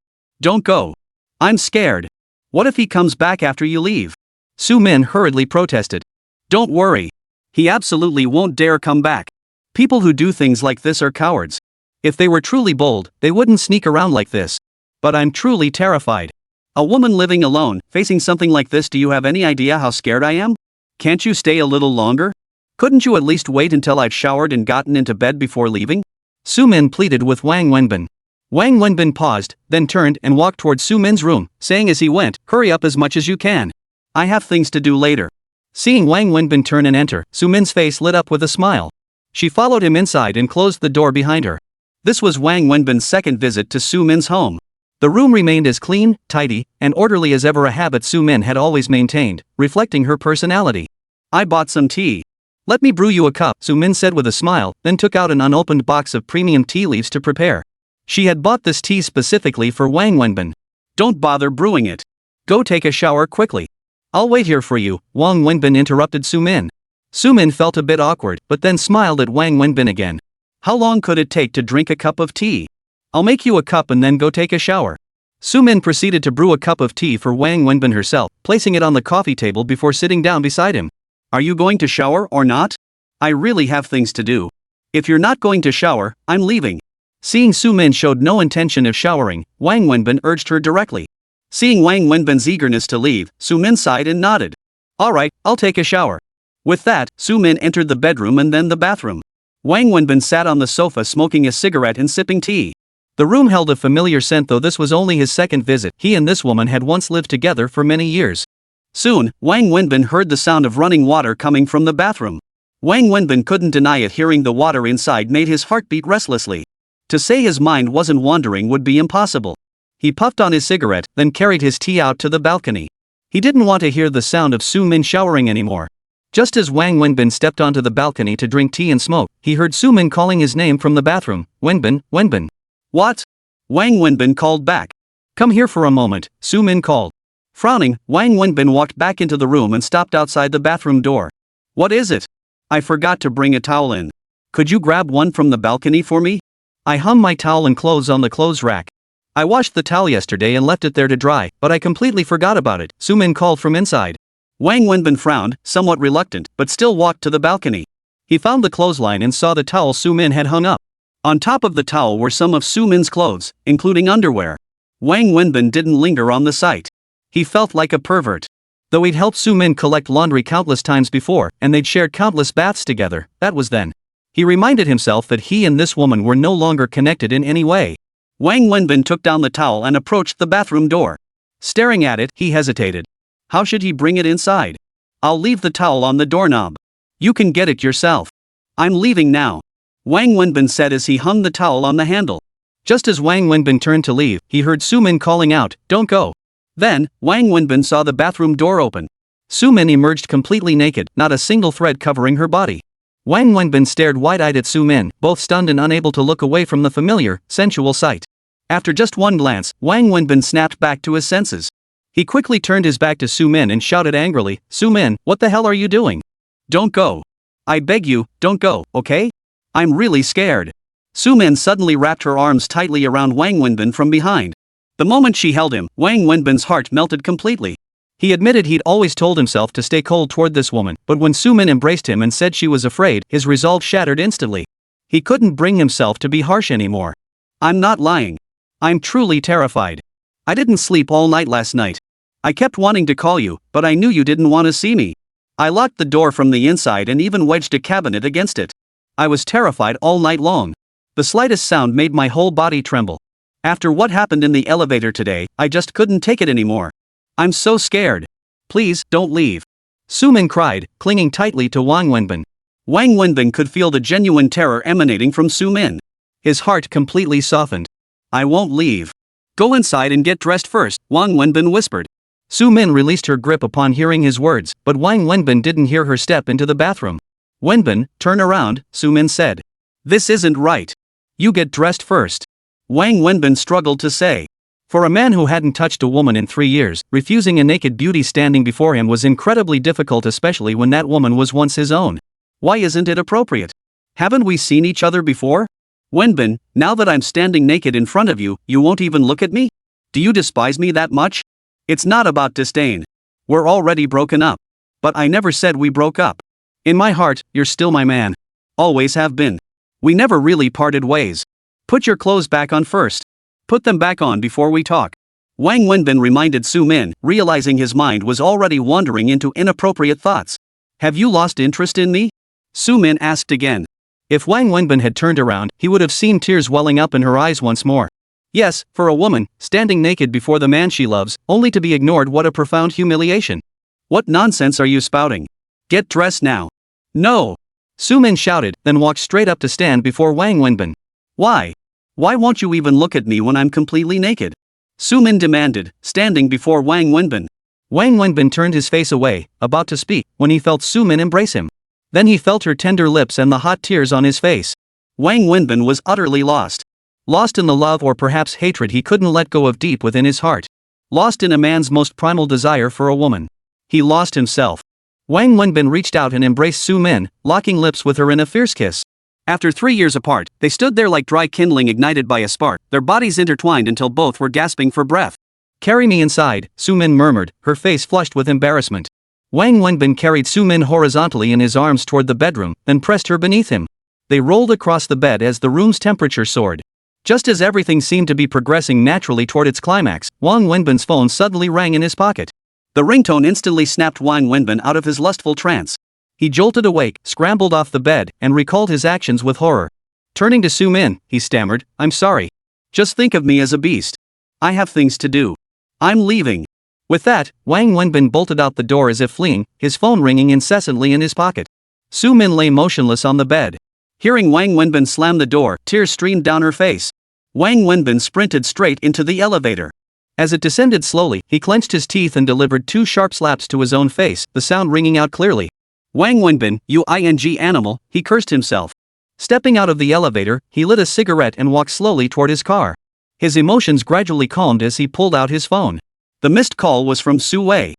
Don't go. I'm scared. What if he comes back after you leave? Su Min hurriedly protested. Don't worry. He absolutely won't dare come back. People who do things like this are cowards. If they were truly bold, they wouldn't sneak around like this. But I'm truly terrified. A woman living alone, facing something like this, do you have any idea how scared I am? Can't you stay a little longer? Couldn't you at least wait until I've showered and gotten into bed before leaving? Su Min pleaded with Wang Wenbin. Wang Wenbin paused, then turned and walked toward Su Min's room, saying as he went, hurry up as much as you can. I have things to do later. Seeing Wang Wenbin turn and enter, Su Min's face lit up with a smile. She followed him inside and closed the door behind her. This was Wang Wenbin's second visit to Su Min's home. The room remained as clean, tidy, and orderly as ever, a habit Su Min had always maintained, reflecting her personality. I bought some tea. Let me brew you a cup, Su Min said with a smile, then took out an unopened box of premium tea leaves to prepare. She had bought this tea specifically for Wang Wenbin. Don't bother brewing it. Go take a shower quickly. I'll wait here for you, Wang Wenbin interrupted Sumin. Sumin felt a bit awkward, but then smiled at Wang Wenbin again. How long could it take to drink a cup of tea? I'll make you a cup and then go take a shower. Sumin proceeded to brew a cup of tea for Wang Wenbin herself, placing it on the coffee table before sitting down beside him. Are you going to shower or not? I really have things to do. If you're not going to shower, I'm leaving. Seeing Sumin showed no intention of showering, Wang Wenbin urged her directly. Seeing Wang Wenbin's eagerness to leave, Sumin sighed and nodded. Alright, I'll take a shower. With that, Sumin entered the bedroom and then the bathroom. Wang Wenbin sat on the sofa smoking a cigarette and sipping tea. The room held a familiar scent, though this was only his second visit. He and this woman had once lived together for many years. Soon, Wang Wenbin heard the sound of running water coming from the bathroom. Wang Wenbin couldn't deny it. Hearing the water inside made his heart beat restlessly. To say his mind wasn't wandering would be impossible. He puffed on his cigarette, then carried his tea out to the balcony. He didn't want to hear the sound of Sumin showering anymore. Just as Wang Wenbin stepped onto the balcony to drink tea and smoke, he heard Sumin calling his name from the bathroom. Wenbin, Wenbin. What? Wang Wenbin called back. Come here for a moment, Sumin called. Frowning, Wang Wenbin walked back into the room and stopped outside the bathroom door. What is it? I forgot to bring a towel in. Could you grab one from the balcony for me? I hung my towel and clothes on the clothes rack. I washed the towel yesterday and left it there to dry, but I completely forgot about it, Sumin called from inside. Wang Wenbin frowned, somewhat reluctant, but still walked to the balcony. He found the clothesline and saw the towel Sumin had hung up. On top of the towel were some of Sumin's clothes, including underwear. Wang Wenbin didn't linger on the sight. He felt like a pervert. Though he'd helped Sumin collect laundry countless times before, and they'd shared countless baths together, that was then. He reminded himself that he and this woman were no longer connected in any way. Wang Wenbin took down the towel and approached the bathroom door. Staring at it, he hesitated. How should he bring it inside? I'll leave the towel on the doorknob. You can get it yourself. I'm leaving now, Wang Wenbin said as he hung the towel on the handle. Just as Wang Wenbin turned to leave, he heard Sumin calling out, "Don't go." Then, Wang Wenbin saw the bathroom door open. Sumin emerged completely naked, not a single thread covering her body. Wang Wenbin stared wide-eyed at Sumin, both stunned and unable to look away from the familiar, sensual sight. After just one glance, Wang Wenbin snapped back to his senses. He quickly turned his back to Sumin and shouted angrily, "Sumin, what the hell are you doing? Don't go. I beg you, don't go, okay? I'm really scared." Sumin suddenly wrapped her arms tightly around Wang Wenbin from behind. The moment she held him, Wang Wenbin's heart melted completely. He admitted he'd always told himself to stay cold toward this woman, but when Sumin embraced him and said she was afraid, his resolve shattered instantly. He couldn't bring himself to be harsh anymore. "I'm not lying. I'm truly terrified. I didn't sleep all night last night. I kept wanting to call you, but I knew you didn't want to see me. I locked the door from the inside and even wedged a cabinet against it. I was terrified all night long. The slightest sound made my whole body tremble. After what happened in the elevator today, I just couldn't take it anymore. I'm so scared. Please, don't leave," Sumin cried, clinging tightly to Wang Wenbin. Wang Wenbin could feel the genuine terror emanating from Sumin. His heart completely softened. "I won't leave. Go inside and get dressed first," Wang Wenbin whispered. Sumin released her grip upon hearing his words, but Wang Wenbin didn't hear her step into the bathroom. "Wenbin, turn around," Sumin said. "This isn't right. You get dressed first," Wang Wenbin struggled to say. For a man who hadn't touched a woman in 3 years, refusing a naked beauty standing before him was incredibly difficult, especially when that woman was once his own. Why isn't it appropriate? Haven't we seen each other before? Wenbin, now that I'm standing naked in front of you, you won't even look at me? Do you despise me that much? It's not about disdain. We're already broken up. But I never said we broke up. In my heart, you're still my man. Always have been. We never really parted ways. Put your clothes back on first. Put them back on before we talk," Wang Wenbin reminded Sumin, realizing his mind was already wandering into inappropriate thoughts. "Have you lost interest in me?" Sumin asked again. If Wang Wenbin had turned around, he would have seen tears welling up in her eyes once more. Yes, for a woman, standing naked before the man she loves, only to be ignored, what a profound humiliation. "What nonsense are you spouting? Get dressed now." "No!" Sumin shouted, then walked straight up to stand before Wang Wenbin. "Why? Why won't you even look at me when I'm completely naked?" Sumin demanded, standing before Wang Wenbin. Wang Wenbin turned his face away, about to speak, when he felt Sumin embrace him. Then he felt her tender lips and the hot tears on his face. Wang Wenbin was utterly lost. Lost in the love or perhaps hatred he couldn't let go of deep within his heart. Lost in a man's most primal desire for a woman. He lost himself. Wang Wenbin reached out and embraced Su Min, locking lips with her in a fierce kiss. After 3 years apart, they stood there like dry kindling ignited by a spark, their bodies intertwined until both were gasping for breath. "Carry me inside," Su Min murmured, her face flushed with embarrassment. Wang Wenbin carried Su Min horizontally in his arms toward the bedroom, then pressed her beneath him. They rolled across the bed as the room's temperature soared. Just as everything seemed to be progressing naturally toward its climax, Wang Wenbin's phone suddenly rang in his pocket. The ringtone instantly snapped Wang Wenbin out of his lustful trance. He jolted awake, scrambled off the bed, and recalled his actions with horror. Turning to Su Min, he stammered, "I'm sorry. Just think of me as a beast. I have things to do. I'm leaving." With that, Wang Wenbin bolted out the door as if fleeing, his phone ringing incessantly in his pocket. Su Min lay motionless on the bed. Hearing Wang Wenbin slam the door, tears streamed down her face. Wang Wenbin sprinted straight into the elevator. As it descended slowly, he clenched his teeth and delivered 2 sharp slaps to his own face, the sound ringing out clearly. "Wang Wenbin, you animal," he cursed himself. Stepping out of the elevator, he lit a cigarette and walked slowly toward his car. His emotions gradually calmed as he pulled out his phone. The missed call was from Su Wei.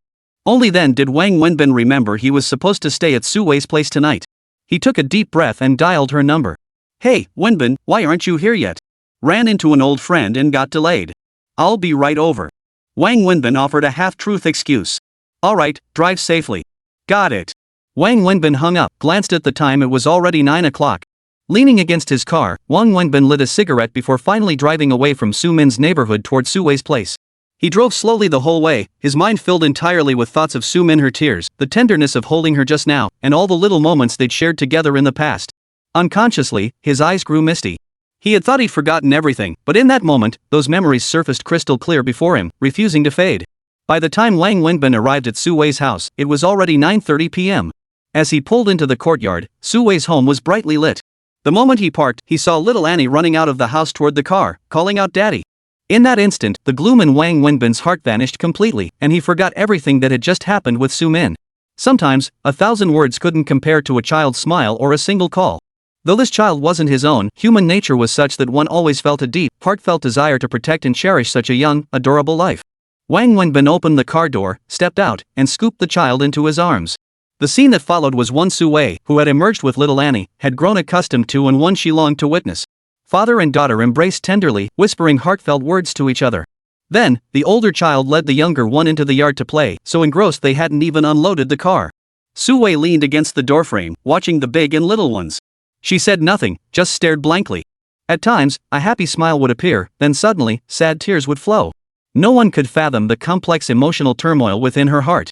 Only then did Wang Wenbin remember he was supposed to stay at Su Wei's place tonight. He took a deep breath and dialed her number. "Hey, Wenbin, why aren't you here yet? Ran into an old friend and got delayed. I'll be right over." Wang Wenbin offered a half-truth excuse. "Alright, drive safely." "Got it." Wang Wenbin hung up, glanced at the time. It was already 9 o'clock. Leaning against his car, Wang Wenbin lit a cigarette before finally driving away from Su Min's neighborhood toward Su Wei's place. He drove slowly the whole way, his mind filled entirely with thoughts of Su Min, her tears, the tenderness of holding her just now, and all the little moments they'd shared together in the past. Unconsciously, his eyes grew misty. He had thought he'd forgotten everything, but in that moment, those memories surfaced crystal clear before him, refusing to fade. By the time Wang Wenbin arrived at Su Wei's house, it was already 9:30 p.m. As he pulled into the courtyard, Su Wei's home was brightly lit. The moment he parked, he saw little Annie running out of the house toward the car, calling out "Daddy." In that instant, the gloom in Wang Wenbin's heart vanished completely, and he forgot everything that had just happened with Su Min. Sometimes, 1,000 words couldn't compare to a child's smile or a single call. Though this child wasn't his own, human nature was such that one always felt a deep, heartfelt desire to protect and cherish such a young, adorable life. Wang Wenbin opened the car door, stepped out, and scooped the child into his arms. The scene that followed was one Su Wei, who had emerged with little Annie, had grown accustomed to and one she longed to witness. Father and daughter embraced tenderly, whispering heartfelt words to each other. Then, the older child led the younger one into the yard to play, so engrossed they hadn't even unloaded the car. Su Wei leaned against the doorframe, watching the big and little ones. She said nothing, just stared blankly. At times, a happy smile would appear, then suddenly, sad tears would flow. No one could fathom the complex emotional turmoil within her heart.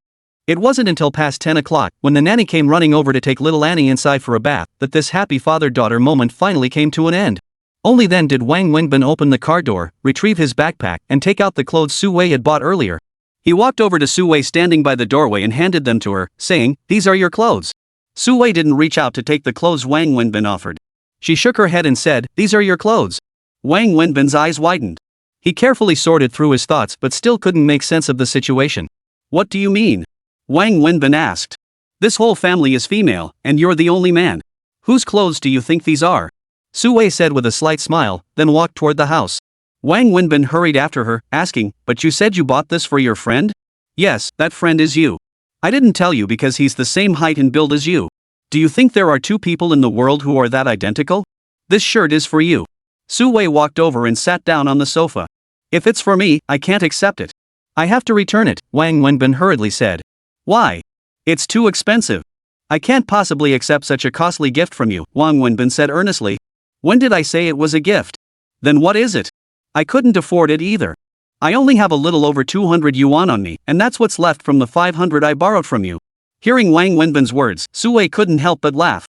It wasn't until past 10 o'clock, when the nanny came running over to take little Annie inside for a bath, that this happy father-daughter moment finally came to an end. Only then did Wang Wenbin open the car door, retrieve his backpack, and take out the clothes Su Wei had bought earlier. He walked over to Su Wei standing by the doorway and handed them to her, saying, "These are your clothes." Su Wei didn't reach out to take the clothes Wang Wenbin offered. She shook her head and said, "These are your clothes." Wang Wenbin's eyes widened. He carefully sorted through his thoughts but still couldn't make sense of the situation. "What do you mean?" Wang Wenbin asked. "This whole family is female, and you're the only man. Whose clothes do you think these are?" Su Wei said with a slight smile, then walked toward the house. Wang Wenbin hurried after her, asking, "But you said you bought this for your friend?" "Yes, that friend is you. I didn't tell you because he's the same height and build as you. Do you think there are 2 people in the world who are that identical? This shirt is for you." Su Wei walked over and sat down on the sofa. "If it's for me, I can't accept it. I have to return it," Wang Wenbin hurriedly said. "Why?" "It's too expensive. I can't possibly accept such a costly gift from you," Wang Wenbin said earnestly. "When did I say it was a gift? Then what is it? I couldn't afford it either. I only have a little over 200 yuan on me, and that's what's left from the 500 I borrowed from you." Hearing Wang Wenbin's words, Su Wei couldn't help but laugh.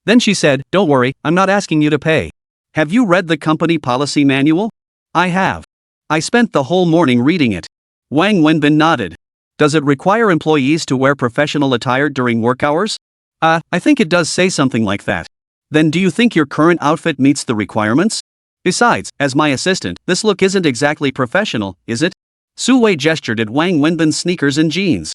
Then she said, "Don't worry, I'm not asking you to pay. Have you read the company policy manual?" "I have. I spent the whole morning reading it." Wang Wenbin nodded. "Does it require employees to wear professional attire during work hours?" I think it does say something like that." "Then do you think your current outfit meets the requirements? Besides, as my assistant, this look isn't exactly professional, is it?" Su Wei gestured at Wang Wenbin's sneakers and jeans.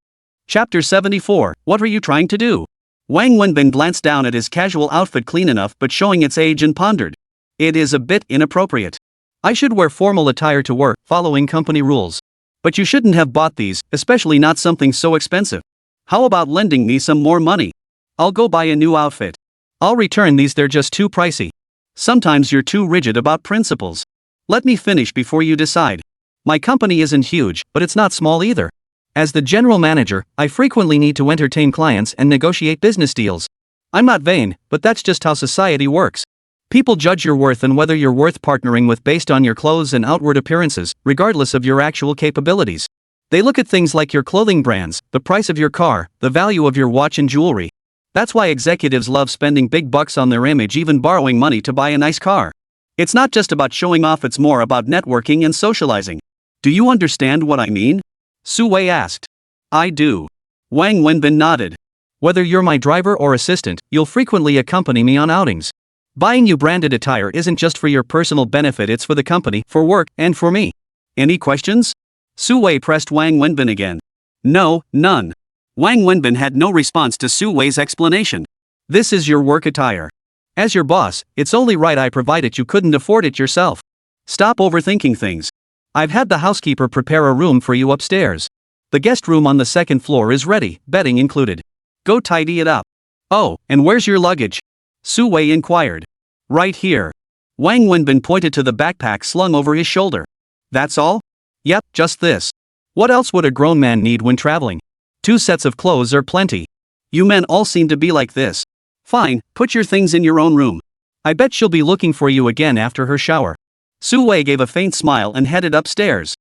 Chapter 74, What are you trying to do? Wang Wenbin glanced down at his casual outfit, clean enough but showing its age, and pondered. "It is a bit inappropriate. I should wear formal attire to work, following company rules. But you shouldn't have bought these, especially not something so expensive." How about lending me some more money? I'll go buy a new outfit. I'll return these, they're just too pricey. Sometimes you're too rigid about principles. Let me finish before you decide. My company isn't huge, but it's not small either. As the general manager, I frequently need to entertain clients and negotiate business deals. I'm not vain, but that's just how society works. People judge your worth and whether you're worth partnering with based on your clothes and outward appearances, regardless of your actual capabilities. They look at things like your clothing brands, the price of your car, the value of your watch and jewelry. That's why executives love spending big bucks on their image, even borrowing money to buy a nice car. It's not just about showing off, it's more about networking and socializing. Do you understand what I mean? Su Wei asked. I do. Wang Wenbin nodded. Whether you're my driver or assistant, you'll frequently accompany me on outings. Buying you branded attire isn't just for your personal benefit, it's for the company, for work, and for me. Any questions? Su Wei pressed Wang Wenbin again. No, none. Wang Wenbin had no response to Su Wei's explanation. This is your work attire. As your boss, it's only right I provide it, you couldn't afford it yourself. Stop overthinking things. I've had the housekeeper prepare a room for you upstairs. The guest room on the second floor is ready, bedding included. Go tidy it up. Oh, and where's your luggage? Su Wei inquired. Right here. Wang Wenbin pointed to the backpack slung over his shoulder. That's all? Yep, just this. What else would a grown man need when traveling? 2 sets of clothes are plenty. You men all seem to be like this. Fine, put your things in your own room. I bet she'll be looking for you again after her shower. Su Wei gave a faint smile and headed upstairs.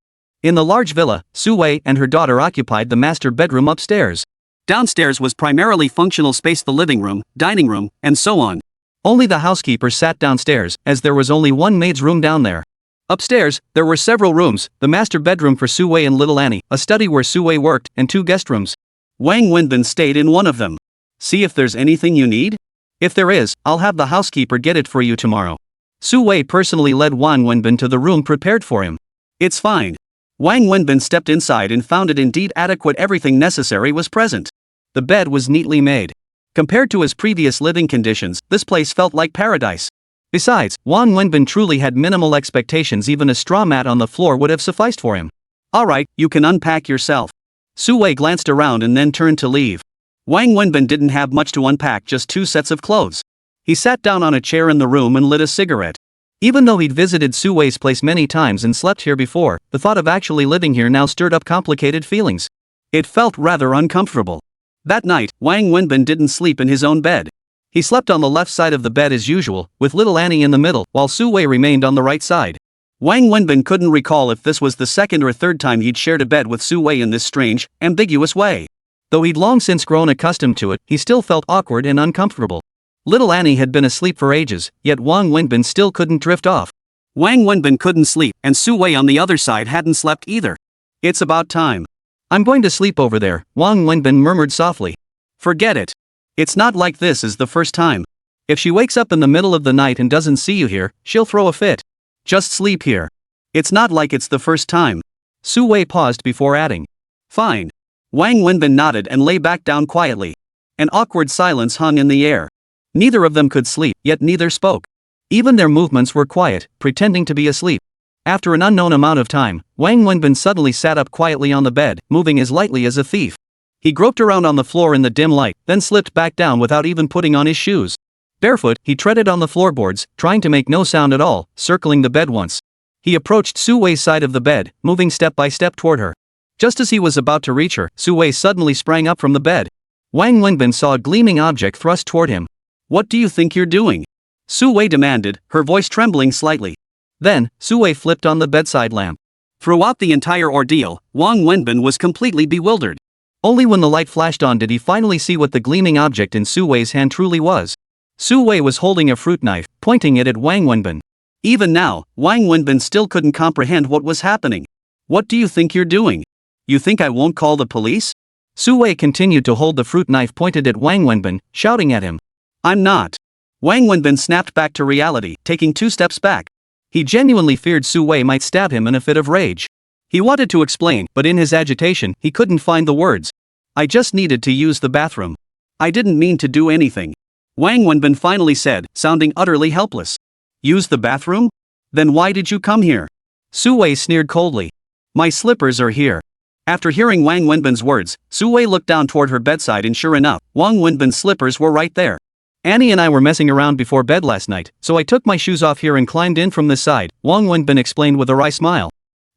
In the large villa, Su Wei and her daughter occupied the master bedroom upstairs. Downstairs was primarily functional space, the living room, dining room, and so on. Only the housekeeper sat downstairs, as there was only one maid's room down there. Upstairs, there were several rooms, the master bedroom for Su Wei and little Annie, a study where Su Wei worked, and 2 guest rooms. Wang Wenbin stayed in one of them. See if there's anything you need? If there is, I'll have the housekeeper get it for you tomorrow. Su Wei personally led Wang Wenbin to the room prepared for him. It's fine. Wang Wenbin stepped inside and found it indeed adequate, everything necessary was present. The bed was neatly made. Compared to his previous living conditions, this place felt like paradise. Besides, Wang Wenbin truly had minimal expectations, even a straw mat on the floor would have sufficed for him. Alright, you can unpack yourself. Su Wei glanced around and then turned to leave. Wang Wenbin didn't have much to unpack, just 2 sets of clothes. He sat down on a chair in the room and lit a cigarette. Even though he'd visited Su Wei's place many times and slept here before, the thought of actually living here now stirred up complicated feelings. It felt rather uncomfortable. That night, Wang Wenbin didn't sleep in his own bed. He slept on the left side of the bed as usual, with little Annie in the middle, while Su Wei remained on the right side. Wang Wenbin couldn't recall if this was the 2nd or 3rd time he'd shared a bed with Su Wei in this strange, ambiguous way. Though he'd long since grown accustomed to it, he still felt awkward and uncomfortable. Little Annie had been asleep for ages, yet Wang Wenbin still couldn't drift off. Wang Wenbin couldn't sleep, and Su Wei on the other side hadn't slept either. It's about time. I'm going to sleep over there, Wang Wenbin murmured softly. Forget it. It's not like this is the first time. If she wakes up in the middle of the night and doesn't see you here, she'll throw a fit. Just sleep here. It's not like it's the first time. Su Wei paused before adding. Fine. Wang Wenbin nodded and lay back down quietly. An awkward silence hung in the air. Neither of them could sleep, yet neither spoke. Even their movements were quiet, pretending to be asleep. After an unknown amount of time, Wang Wenbin suddenly sat up quietly on the bed, moving as lightly as a thief. He groped around on the floor in the dim light, then slipped back down without even putting on his shoes. Barefoot, he treaded on the floorboards, trying to make no sound at all, circling the bed once. He approached Su Wei's side of the bed, moving step by step toward her. Just as he was about to reach her, Su Wei suddenly sprang up from the bed. Wang Wenbin saw a gleaming object thrust toward him. What do you think you're doing? Su Wei demanded, her voice trembling slightly. Then, Su Wei flipped on the bedside lamp. Throughout the entire ordeal, Wang Wenbin was completely bewildered. Only when the light flashed on did he finally see what the gleaming object in Su Wei's hand truly was. Su Wei was holding a fruit knife, pointing it at Wang Wenbin. Even now, Wang Wenbin still couldn't comprehend what was happening. What do you think you're doing? You think I won't call the police? Su Wei continued to hold the fruit knife pointed at Wang Wenbin, shouting at him. I'm not. Wang Wenbin snapped back to reality, taking 2 steps back. He genuinely feared Su Wei might stab him in a fit of rage. He wanted to explain, but in his agitation, he couldn't find the words. I just needed to use the bathroom. I didn't mean to do anything. Wang Wenbin finally said, sounding utterly helpless. Use the bathroom? Then why did you come here? Su Wei sneered coldly. My slippers are here. After hearing Wang Wenbin's words, Su-wei looked down toward her bedside and sure enough, Wang Wenbin's slippers were right there. Annie and I were messing around before bed last night, so I took my shoes off here and climbed in from this side, Wang Wenbin explained with a wry smile.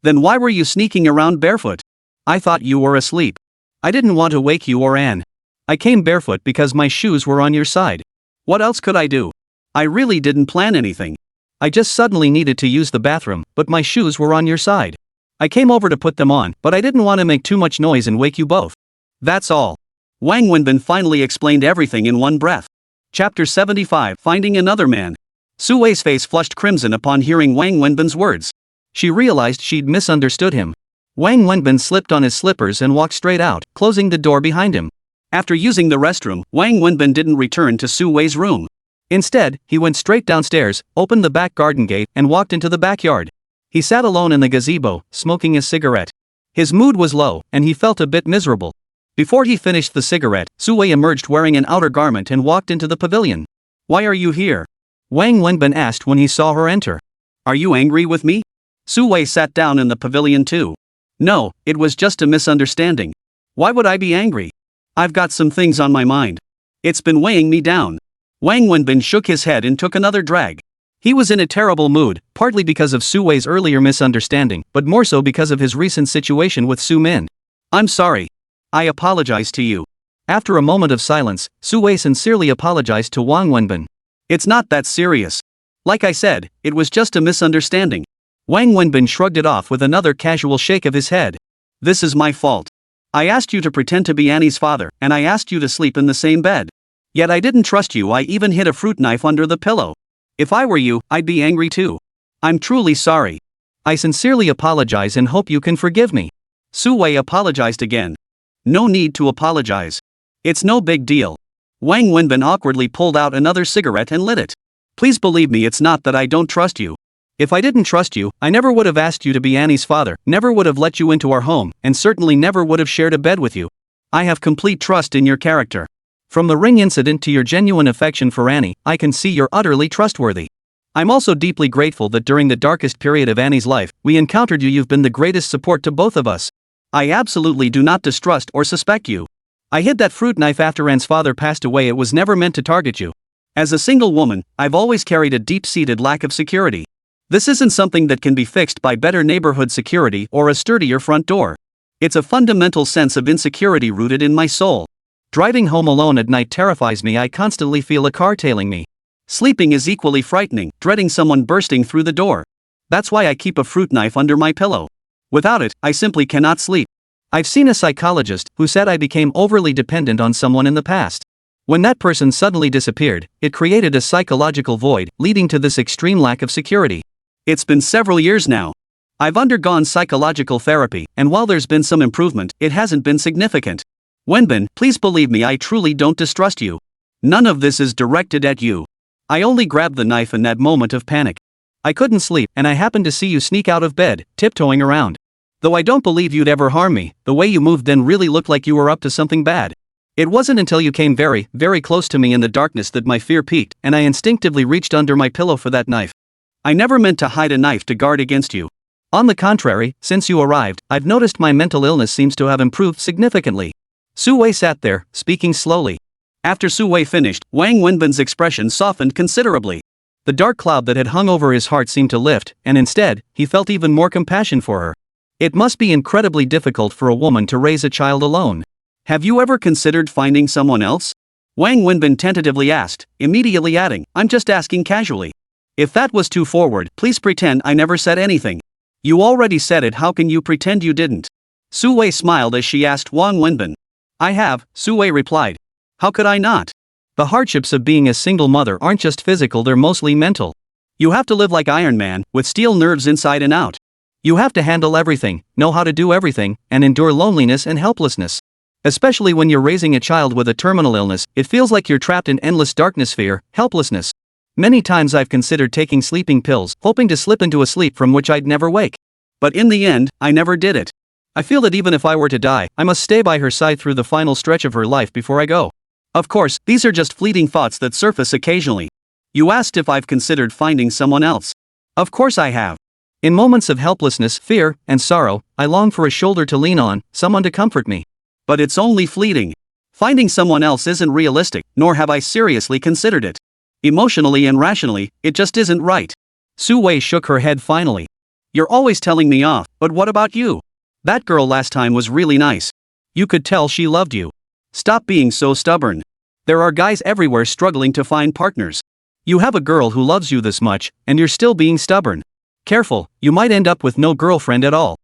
Then why were you sneaking around barefoot? I thought you were asleep. I didn't want to wake you or Anne. I came barefoot because my shoes were on your side. What else could I do? I really didn't plan anything. I just suddenly needed to use the bathroom, but my shoes were on your side. I came over to put them on, but I didn't want to make too much noise and wake you both. That's all. Wang Wenbin finally explained everything in one breath. Chapter 75, Finding Another Man. Su-wei's face flushed crimson upon hearing Wang Wenbin's words. She realized she'd misunderstood him. Wang Wenbin slipped on his slippers and walked straight out, closing the door behind him. After using the restroom, Wang Wenbin didn't return to Su-wei's room. Instead, he went straight downstairs, opened the back garden gate, and walked into the backyard. He sat alone in the gazebo, smoking a cigarette. His mood was low, and he felt a bit miserable. Before he finished the cigarette, Su-wei emerged wearing an outer garment and walked into the pavilion. Why are you here? Wang Wenbin asked when he saw her enter. Are you angry with me? Su-wei sat down in the pavilion too. No, it was just a misunderstanding. Why would I be angry? I've got some things on my mind. It's been weighing me down. Wang Wenbin shook his head and took another drag. He was in a terrible mood, partly because of Su-wei's earlier misunderstanding, but more so because of his recent situation with Su-min. I'm sorry. I apologize to you. After a moment of silence, Su-wei sincerely apologized to Wang Wenbin. It's not that serious. Like I said, it was just a misunderstanding. Wang Wenbin shrugged it off with another casual shake of his head. This is my fault. I asked you to pretend to be Annie's father, and I asked you to sleep in the same bed. Yet I didn't trust you. I even hid a fruit knife under the pillow. If I were you, I'd be angry too. I'm truly sorry. I sincerely apologize and hope you can forgive me. Su-wei apologized again. No need to apologize. It's no big deal. Wang Wenbin awkwardly pulled out another cigarette and lit it. Please believe me, it's not that I don't trust you. If I didn't trust you, I never would have asked you to be Annie's father, never would have let you into our home, and certainly never would have shared a bed with you. I have complete trust in your character. From the ring incident to your genuine affection for Annie, I can see you're utterly trustworthy. I'm also deeply grateful that during the darkest period of Annie's life, we encountered you. You've been the greatest support to both of us. I absolutely do not distrust or suspect you. I hid that fruit knife after Anne's father passed away. It was never meant to target you. As a single woman, I've always carried a deep-seated lack of security. This isn't something that can be fixed by better neighborhood security or a sturdier front door. It's a fundamental sense of insecurity rooted in my soul. Driving home alone at night terrifies me. I constantly feel a car tailing me. Sleeping is equally frightening, dreading someone bursting through the door. That's why I keep a fruit knife under my pillow. Without it, I simply cannot sleep. I've seen a psychologist who said I became overly dependent on someone in the past. When that person suddenly disappeared, it created a psychological void, leading to this extreme lack of security. It's been several years now. I've undergone psychological therapy, and while there's been some improvement, it hasn't been significant. Wenbin, please believe me, I truly don't distrust you. None of this is directed at you. I only grabbed the knife in that moment of panic. I couldn't sleep, and I happened to see you sneak out of bed, tiptoeing around. Though I don't believe you'd ever harm me, the way you moved then really looked like you were up to something bad. It wasn't until you came very, very close to me in the darkness that my fear peaked, and I instinctively reached under my pillow for that knife. I never meant to hide a knife to guard against you. On the contrary, since you arrived, I've noticed my mental illness seems to have improved significantly. Su-wei sat there, speaking slowly. After Su-wei finished, Wang Wenbin's expression softened considerably. The dark cloud that had hung over his heart seemed to lift, and instead, he felt even more compassion for her. It must be incredibly difficult for a woman to raise a child alone. Have you ever considered finding someone else? Wang Wenbin tentatively asked, immediately adding, I'm just asking casually. If that was too forward, please pretend I never said anything. You already said it, how can you pretend you didn't? Su-wei smiled as she asked Wang Wenbin. I have, Su-wei replied. How could I not? The hardships of being a single mother aren't just physical, they're mostly mental. You have to live like Iron Man, with steel nerves inside and out. You have to handle everything, know how to do everything, and endure loneliness and helplessness. Especially when you're raising a child with a terminal illness, it feels like you're trapped in endless darkness, fear, helplessness. Many times I've considered taking sleeping pills, hoping to slip into a sleep from which I'd never wake. But in the end, I never did it. I feel that even if I were to die, I must stay by her side through the final stretch of her life before I go. Of course, these are just fleeting thoughts that surface occasionally. You asked if I've considered finding someone else. Of course I have. In moments of helplessness, fear, and sorrow, I long for a shoulder to lean on, someone to comfort me. But it's only fleeting. Finding someone else isn't realistic, nor have I seriously considered it. Emotionally and rationally, it just isn't right. Su Wei shook her head finally. You're always telling me off, but what about you? That girl last time was really nice. You could tell she loved you. Stop being so stubborn. There are guys everywhere struggling to find partners. You have a girl who loves you this much, and you're still being stubborn. Careful, you might end up with no girlfriend at all.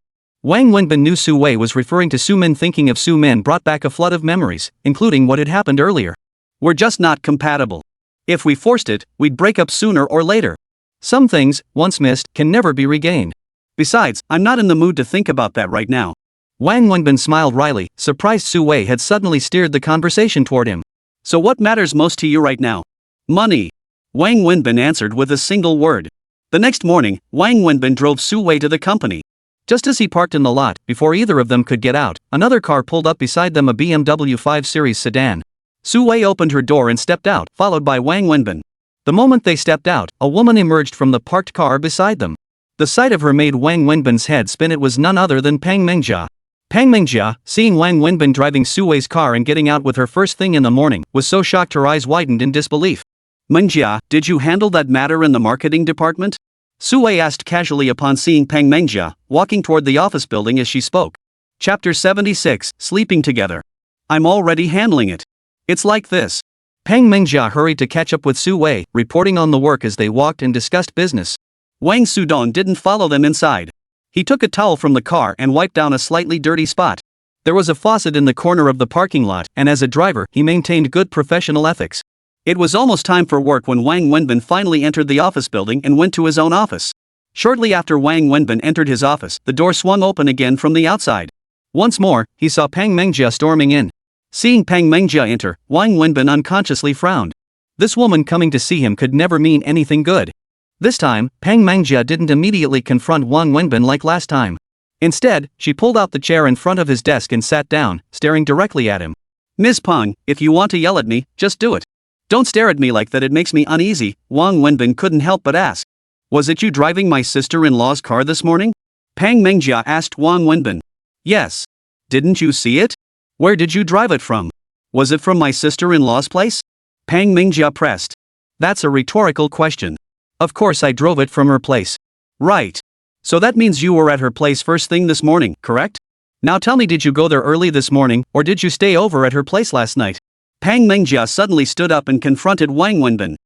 Wang Wenbin knew Su Wei was referring to Su Min. Thinking of Su Min brought back a flood of memories, including what had happened earlier. We're just not compatible. If we forced it, we'd break up sooner or later. Some things, once missed, can never be regained. Besides, I'm not in the mood to think about that right now. Wang Wenbin smiled wryly, surprised Su Wei had suddenly steered the conversation toward him. So what matters most to you right now? Money. Wang Wenbin answered with a single word. The next morning, Wang Wenbin drove Su Wei to the company. Just as he parked in the lot, before either of them could get out, another car pulled up beside them, a BMW 5 Series sedan. Su Wei opened her door and stepped out, followed by Wang Wenbin. The moment they stepped out, a woman emerged from the parked car beside them. The sight of her made Wang Wenbin's head spin. It was none other than Pang Mengjia. Pang Mengjia, seeing Wang Wenbin driving Su Wei's car and getting out with her first thing in the morning, was so shocked her eyes widened in disbelief. Mengjia, did you handle that matter in the marketing department? Su Wei asked casually upon seeing Pang Mengjia walking toward the office building as she spoke. Chapter 76, Sleeping Together. I'm already handling it. It's like this. Pang Mengjia hurried to catch up with Su Wei, reporting on the work as they walked and discussed business. Wang Sudong didn't follow them inside. He took a towel from the car and wiped down a slightly dirty spot. There was a faucet in the corner of the parking lot, and as a driver, he maintained good professional ethics. It was almost time for work when Wang Wenbin finally entered the office building and went to his own office. Shortly after Wang Wenbin entered his office, the door swung open again from the outside. Once more, he saw Pang Mengjia storming in. Seeing Pang Mengjia enter, Wang Wenbin unconsciously frowned. This woman coming to see him could never mean anything good. This time, Pang Mengjia didn't immediately confront Wang Wenbin like last time. Instead, she pulled out the chair in front of his desk and sat down, staring directly at him. Ms. Pang, if you want to yell at me, just do it. Don't stare at me like that, it makes me uneasy, Wang Wenbin couldn't help but ask. Was it you driving my sister-in-law's car this morning? Pang Mengjia asked Wang Wenbin. Yes. Didn't you see it? Where did you drive it from? Was it from my sister-in-law's place? Pang Mengjia pressed. That's a rhetorical question. Of course I drove it from her place. Right. So that means you were at her place first thing this morning, correct? Now tell me, did you go there early this morning, or did you stay over at her place last night? Pang Mengjia suddenly stood up and confronted Wang Wenbin.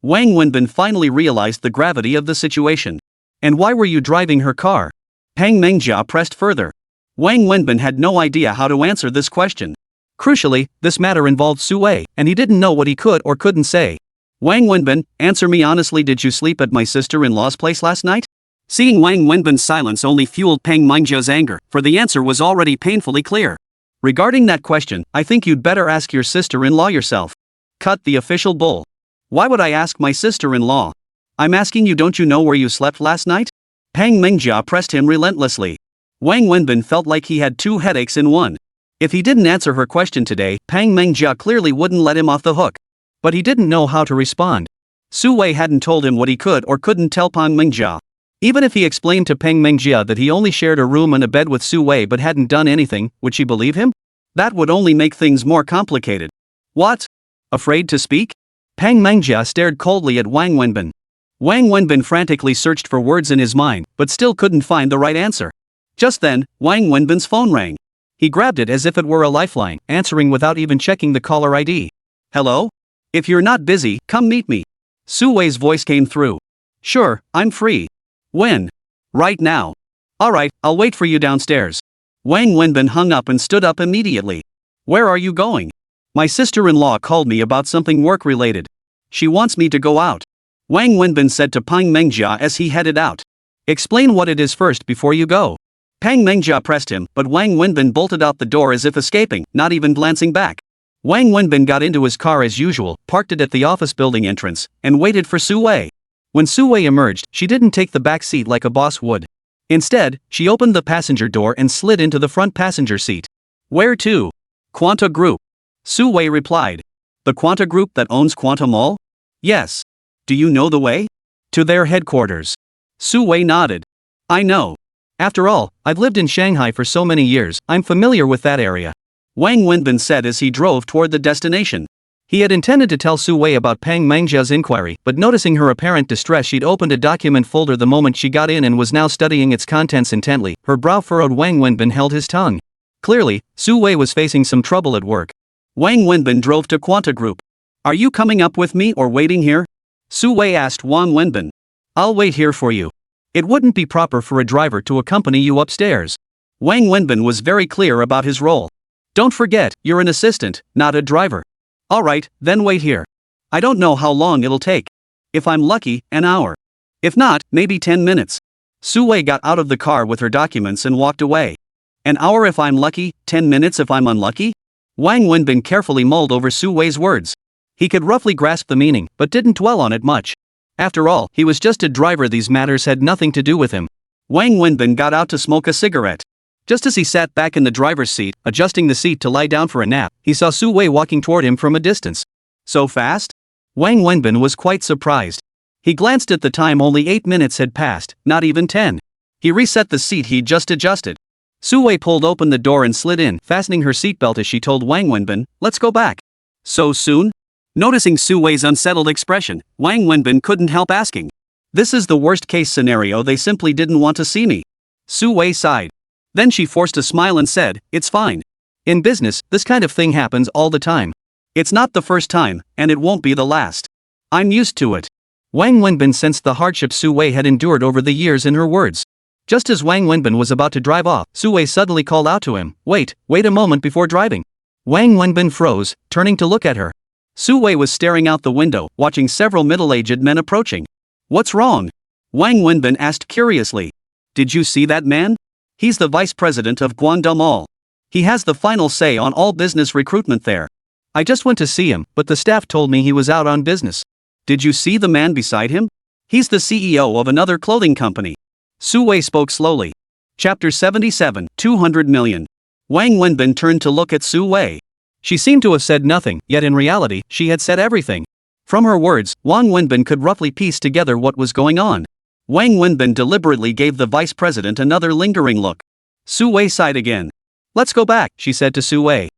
Wang Wenbin finally realized the gravity of the situation. And why were you driving her car? Pang Mengjia pressed further. Wang Wenbin had no idea how to answer this question. Crucially, this matter involved Su Wei, and he didn't know what he could or couldn't say. Wang Wenbin, answer me honestly, did you sleep at my sister-in-law's place last night? Seeing Wang Wenbin's silence only fueled Pang Mengjia's anger, for the answer was already painfully clear. Regarding that question, I think you'd better ask your sister-in-law yourself. Cut the official bull. Why would I ask my sister-in-law? I'm asking you, don't you know where you slept last night? Pang Mengjia pressed him relentlessly. Wang Wenbin felt like he had two headaches in one. If he didn't answer her question today, Pang Mengjia clearly wouldn't let him off the hook. But he didn't know how to respond. Su Wei hadn't told him what he could or couldn't tell Pang Mengjia. Even if he explained to Pang Mengjia that he only shared a room and a bed with Su Wei but hadn't done anything, would she believe him? That would only make things more complicated. What? Afraid to speak? Pang Mengjia stared coldly at Wang Wenbin. Wang Wenbin frantically searched for words in his mind, but still couldn't find the right answer. Just then, Wang Wenbin's phone rang. He grabbed it as if it were a lifeline, answering without even checking the caller ID. Hello? If you're not busy, come meet me. Su Wei's voice came through. Sure, I'm free. When? Right now. Alright, I'll wait for you downstairs. Wang Wenbin hung up and stood up immediately. Where are you going? My sister-in-law called me about something work-related. She wants me to go out. Wang Wenbin said to Pang Mengjia as he headed out. Explain what it is first before you go. Pang Mengjia pressed him, but Wang Wenbin bolted out the door as if escaping, not even glancing back. Wang Wenbin got into his car as usual, parked it at the office building entrance, and waited for Su Wei. When Su Wei emerged, she didn't take the back seat like a boss would. Instead, she opened the passenger door and slid into the front passenger seat. Where to? Quanta Group. Su Wei replied. The Quanta Group that owns Quanta Mall? Yes. Do you know the way? To their headquarters. Su Wei nodded. I know. After all, I've lived in Shanghai for so many years, I'm familiar with that area. Wang Wenbin said as he drove toward the destination. He had intended to tell Su Wei about Pang Mangjia's inquiry, but noticing her apparent distress, she'd opened a document folder the moment she got in and was now studying its contents intently. Her brow furrowed. Wang Wenbin held his tongue. Clearly, Su Wei was facing some trouble at work. Wang Wenbin drove to Quanta Group. Are you coming up with me or waiting here? Su Wei asked Wang Wenbin. I'll wait here for you. It wouldn't be proper for a driver to accompany you upstairs. Wang Wenbin was very clear about his role. Don't forget, you're an assistant, not a driver. Alright, then wait here. I don't know how long it'll take. If I'm lucky, an hour. If not, maybe 10 minutes. Su Wei got out of the car with her documents and walked away. An hour if I'm lucky, 10 minutes if I'm unlucky? Wang Wenbin carefully mulled over Su Wei's words. He could roughly grasp the meaning, but didn't dwell on it much. After all, he was just a driver, these matters had nothing to do with him. Wang Wenbin got out to smoke a cigarette. Just as he sat back in the driver's seat, adjusting the seat to lie down for a nap, he saw Su Wei walking toward him from a distance. So fast? Wang Wenbin was quite surprised. He glanced at the time. Only 8 minutes had passed, not even 10. He reset the seat he'd just adjusted. Su Wei pulled open the door and slid in, fastening her seatbelt as she told Wang Wenbin, let's go back. So soon? Noticing Su Wei's unsettled expression, Wang Wenbin couldn't help asking. This is the worst case scenario, they simply didn't want to see me. Su Wei sighed. Then she forced a smile and said, it's fine. In business, this kind of thing happens all the time. It's not the first time, and it won't be the last. I'm used to it. Wang Wenbin sensed the hardship Su Wei had endured over the years in her words. Just as Wang Wenbin was about to drive off, Su Wei suddenly called out to him, wait a moment before driving. Wang Wenbin froze, turning to look at her. Su Wei was staring out the window, watching several middle-aged men approaching. What's wrong? Wang Wenbin asked curiously. Did you see that man? He's the vice president of Guangda Mall. He has the final say on all business recruitment there. I just went to see him, but the staff told me he was out on business. Did you see the man beside him? He's the CEO of another clothing company. Su Wei spoke slowly. Chapter 77, 200 million. Wang Wenbin turned to look at Su Wei. She seemed to have said nothing, yet in reality, she had said everything. From her words, Wang Wenbin could roughly piece together what was going on. Wang Wenbin deliberately gave the vice president another lingering look. Su Wei sighed again. Let's go back, she said to Su Wei.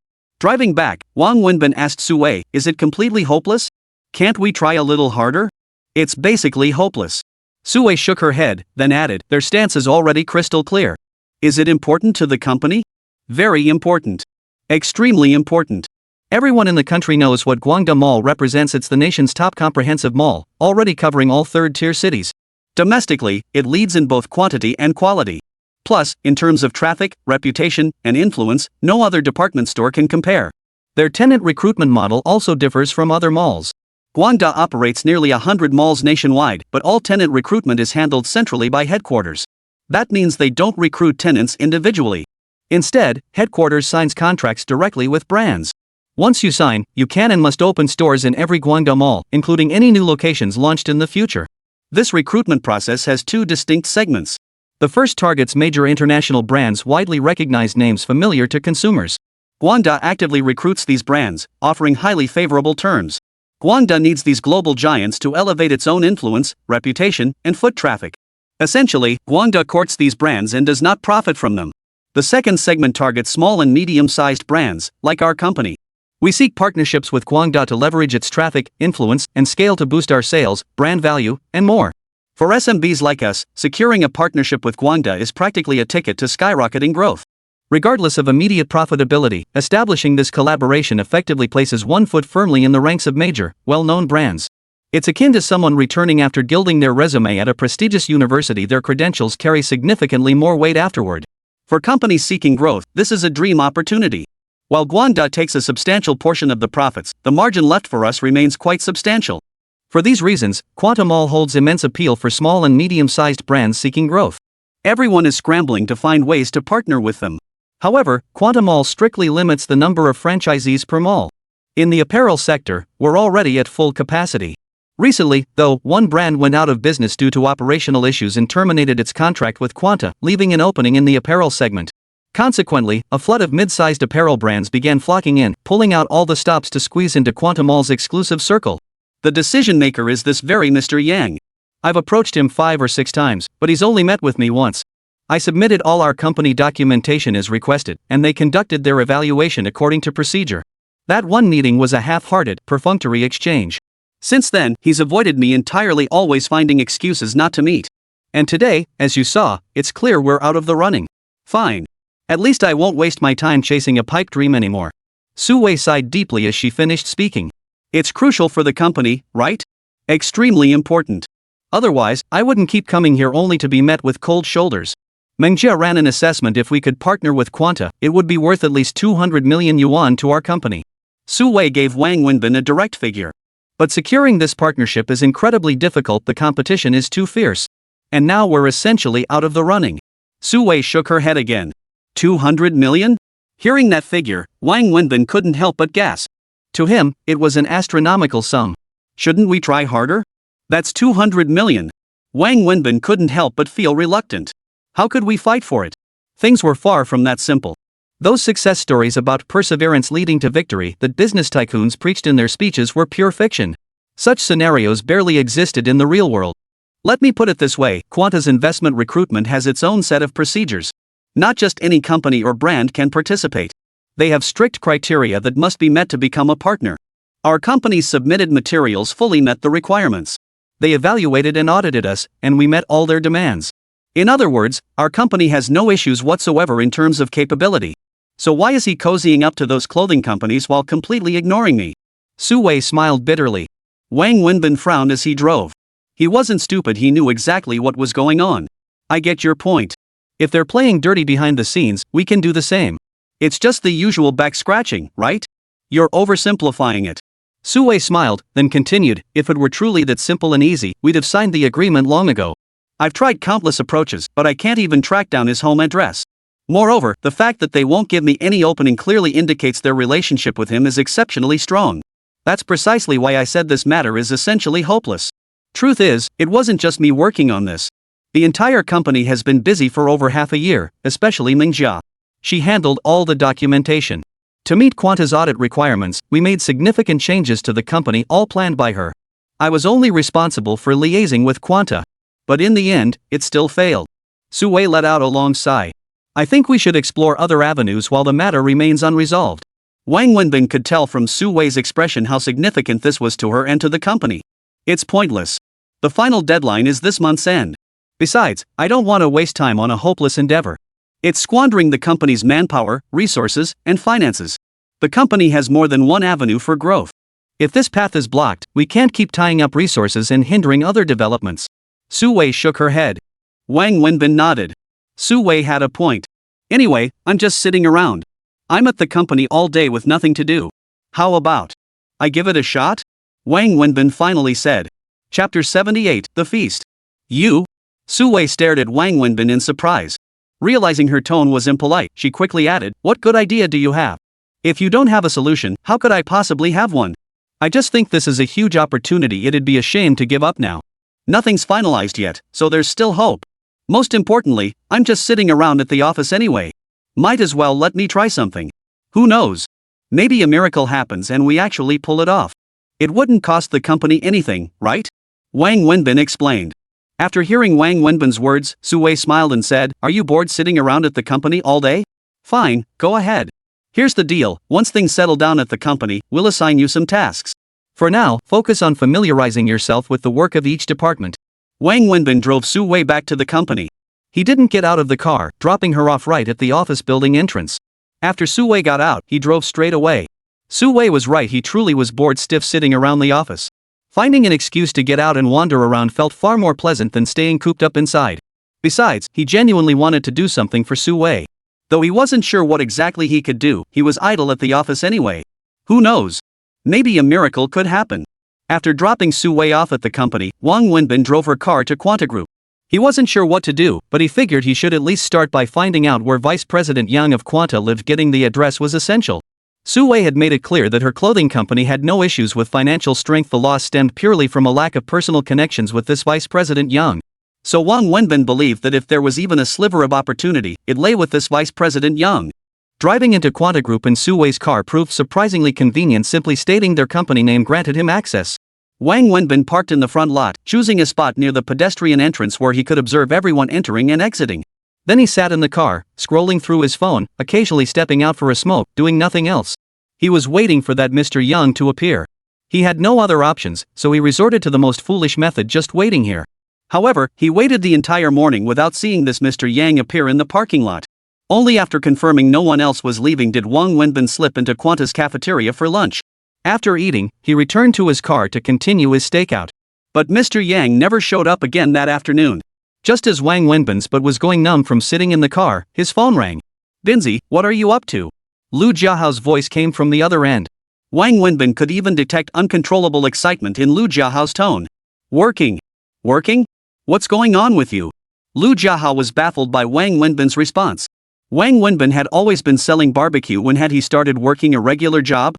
Driving back, Wang Wenbin asked Su Wei, is it completely hopeless? Can't we try a little harder? It's basically hopeless. Su Wei shook her head, then added, their stance is already crystal clear. Is it important to the company? Very important. Extremely important. Everyone in the country knows what Guangda Mall represents. It's the nation's top comprehensive mall, already covering all third-tier cities. Domestically, it leads in both quantity and quality. Plus, in terms of traffic, reputation, and influence, no other department store can compare. Their tenant recruitment model also differs from other malls. Guangda operates nearly 100 malls nationwide, but all tenant recruitment is handled centrally by headquarters. That means they don't recruit tenants individually. Instead, headquarters signs contracts directly with brands. Once you sign, you can and must open stores in every Guangda mall, including any new locations launched in the future. This recruitment process has two distinct segments. The first targets major international brands, widely recognized names familiar to consumers. Guangda actively recruits these brands, offering highly favorable terms. Guangda needs these global giants to elevate its own influence, reputation, and foot traffic. Essentially, Guangda courts these brands and does not profit from them. The second segment targets small and medium-sized brands, like our company. We seek partnerships with Guangda to leverage its traffic, influence, and scale to boost our sales, brand value, and more. For SMBs like us, securing a partnership with Guangda is practically a ticket to skyrocketing growth. Regardless of immediate profitability, establishing this collaboration effectively places one foot firmly in the ranks of major, well-known brands. It's akin to someone returning after gilding their resume at a prestigious university. Their credentials carry significantly more weight afterward. For companies seeking growth, this is a dream opportunity. While Guangda takes a substantial portion of the profits, the margin left for us remains quite substantial. For these reasons, Quanta Mall holds immense appeal for small and medium-sized brands seeking growth. Everyone is scrambling to find ways to partner with them. However, Quanta Mall strictly limits the number of franchisees per mall. In the apparel sector, we're already at full capacity. Recently, though, one brand went out of business due to operational issues and terminated its contract with Quanta, leaving an opening in the apparel segment. Consequently, a flood of mid-sized apparel brands began flocking in, pulling out all the stops to squeeze into Quanta Mall's exclusive circle. The decision maker is this very Mr. Yang. I've approached him 5 or 6 times, but he's only met with me once. I submitted all our company documentation as requested, and they conducted their evaluation according to procedure. That one meeting was a half-hearted, perfunctory exchange. Since then, he's avoided me entirely, always finding excuses not to meet. And today, as you saw, it's clear we're out of the running. Fine. At least I won't waste my time chasing a pipe dream anymore. Su Wei sighed deeply as she finished speaking. It's crucial for the company, right? Extremely important. Otherwise, I wouldn't keep coming here only to be met with cold shoulders. Manhwa ran an assessment. If we could partner with Quanta, it would be worth at least 200 million yuan to our company. Su Wei gave Wang Wenbin a direct figure. But securing this partnership is incredibly difficult. The competition is too fierce. And now we're essentially out of the running. Su Wei shook her head again. 200 million? Hearing that figure, Wang Wenbin couldn't help but gasp. To him, it was an astronomical sum. Shouldn't we try harder? That's 200 million. Wang Wenbin couldn't help but feel reluctant. How could we fight for it? Things were far from that simple. Those success stories about perseverance leading to victory that business tycoons preached in their speeches were pure fiction. Such scenarios barely existed in the real world. Let me put it this way, Quanta's investment recruitment has its own set of procedures. Not just any company or brand can participate. They have strict criteria that must be met to become a partner. Our company's submitted materials fully met the requirements. They evaluated and audited us, and we met all their demands. In other words, our company has no issues whatsoever in terms of capability. So why is he cozying up to those clothing companies while completely ignoring me? Su Wei smiled bitterly. Wang Wenbin frowned as he drove. He wasn't stupid, he knew exactly what was going on. I get your point. If they're playing dirty behind the scenes, we can do the same. It's just the usual back scratching, right? You're oversimplifying it. Su Wei smiled, then continued, if it were truly that simple and easy, we'd have signed the agreement long ago. I've tried countless approaches, but I can't even track down his home address. Moreover, the fact that they won't give me any opening clearly indicates their relationship with him is exceptionally strong. That's precisely why I said this matter is essentially hopeless. Truth is, it wasn't just me working on this. The entire company has been busy for over half a year, especially Manhwa. She handled all the documentation. To meet Quanta's audit requirements, we made significant changes to the company, all planned by her. I was only responsible for liaising with Quanta. But in the end, it still failed. Su Wei let out a long sigh. I think we should explore other avenues while the matter remains unresolved. Wang Wenbin could tell from Su Wei's expression how significant this was to her and to the company. It's pointless. The final deadline is this month's end. Besides, I don't want to waste time on a hopeless endeavor. It's squandering the company's manpower, resources, and finances. The company has more than one avenue for growth. If this path is blocked, we can't keep tying up resources and hindering other developments. Su Wei shook her head. Wang Wenbin nodded. Su Wei had a point. Anyway, I'm just sitting around. I'm at the company all day with nothing to do. How about I give it a shot? Wang Wenbin finally said. Chapter 78, The Feast. You? Su Wei stared at Wang Wenbin in surprise. Realizing her tone was impolite, she quickly added, what good idea do you have? If you don't have a solution, how could I possibly have one? I just think this is a huge opportunity, it'd be a shame to give up now. Nothing's finalized yet, so there's still hope. Most importantly, I'm just sitting around at the office anyway. Might as well let me try something. Who knows? Maybe a miracle happens and we actually pull it off. It wouldn't cost the company anything, right? Wang Wenbin explained. After hearing Wang Wenbin's words, Su Wei smiled and said, are you bored sitting around at the company all day? Fine, go ahead. Here's the deal, once things settle down at the company, we'll assign you some tasks. For now, focus on familiarizing yourself with the work of each department. Wang Wenbin drove Su Wei back to the company. He didn't get out of the car, dropping her off right at the office building entrance. After Su Wei got out, he drove straight away. Su Wei was right, he truly was bored stiff sitting around the office. Finding an excuse to get out and wander around felt far more pleasant than staying cooped up inside. Besides, he genuinely wanted to do something for Su Wei. Though he wasn't sure what exactly he could do, he was idle at the office anyway. Who knows? Maybe a miracle could happen. After dropping Su Wei off at the company, Wang Wenbin drove her car to Quanta Group. He wasn't sure what to do, but he figured he should at least start by finding out where Vice President Yang of Quanta lived. Getting the address was essential. Su Wei had made it clear that her clothing company had no issues with financial strength. The loss stemmed purely from a lack of personal connections with this Vice President Yang. So Wang Wenbin believed that if there was even a sliver of opportunity, it lay with this Vice President Yang. Driving into Quanta Group in Su Wei's car proved surprisingly convenient. Simply stating their company name granted him access. Wang Wenbin parked in the front lot, choosing a spot near the pedestrian entrance where he could observe everyone entering and exiting. Then he sat in the car, scrolling through his phone, occasionally stepping out for a smoke, doing nothing else. He was waiting for that Mr. Yang to appear. He had no other options, so he resorted to the most foolish method, just waiting here. However, he waited the entire morning without seeing this Mr. Yang appear in the parking lot. Only after confirming no one else was leaving did Wang Wenbin slip into Quanta's cafeteria for lunch. After eating, he returned to his car to continue his stakeout. But Mr. Yang never showed up again that afternoon. Just as Wang Wenbin's butt was going numb from sitting in the car, his phone rang. "Binzi, what are you up to?" Lu Jiahao's voice came from the other end. Wang Wenbin could even detect uncontrollable excitement in Lu Jiahao's tone. "Working. Working? What's going on with you?" Lu Jiahao was baffled by Wang Wenbin's response. Wang Wenbin had always been selling barbecue. When had he started working a regular job?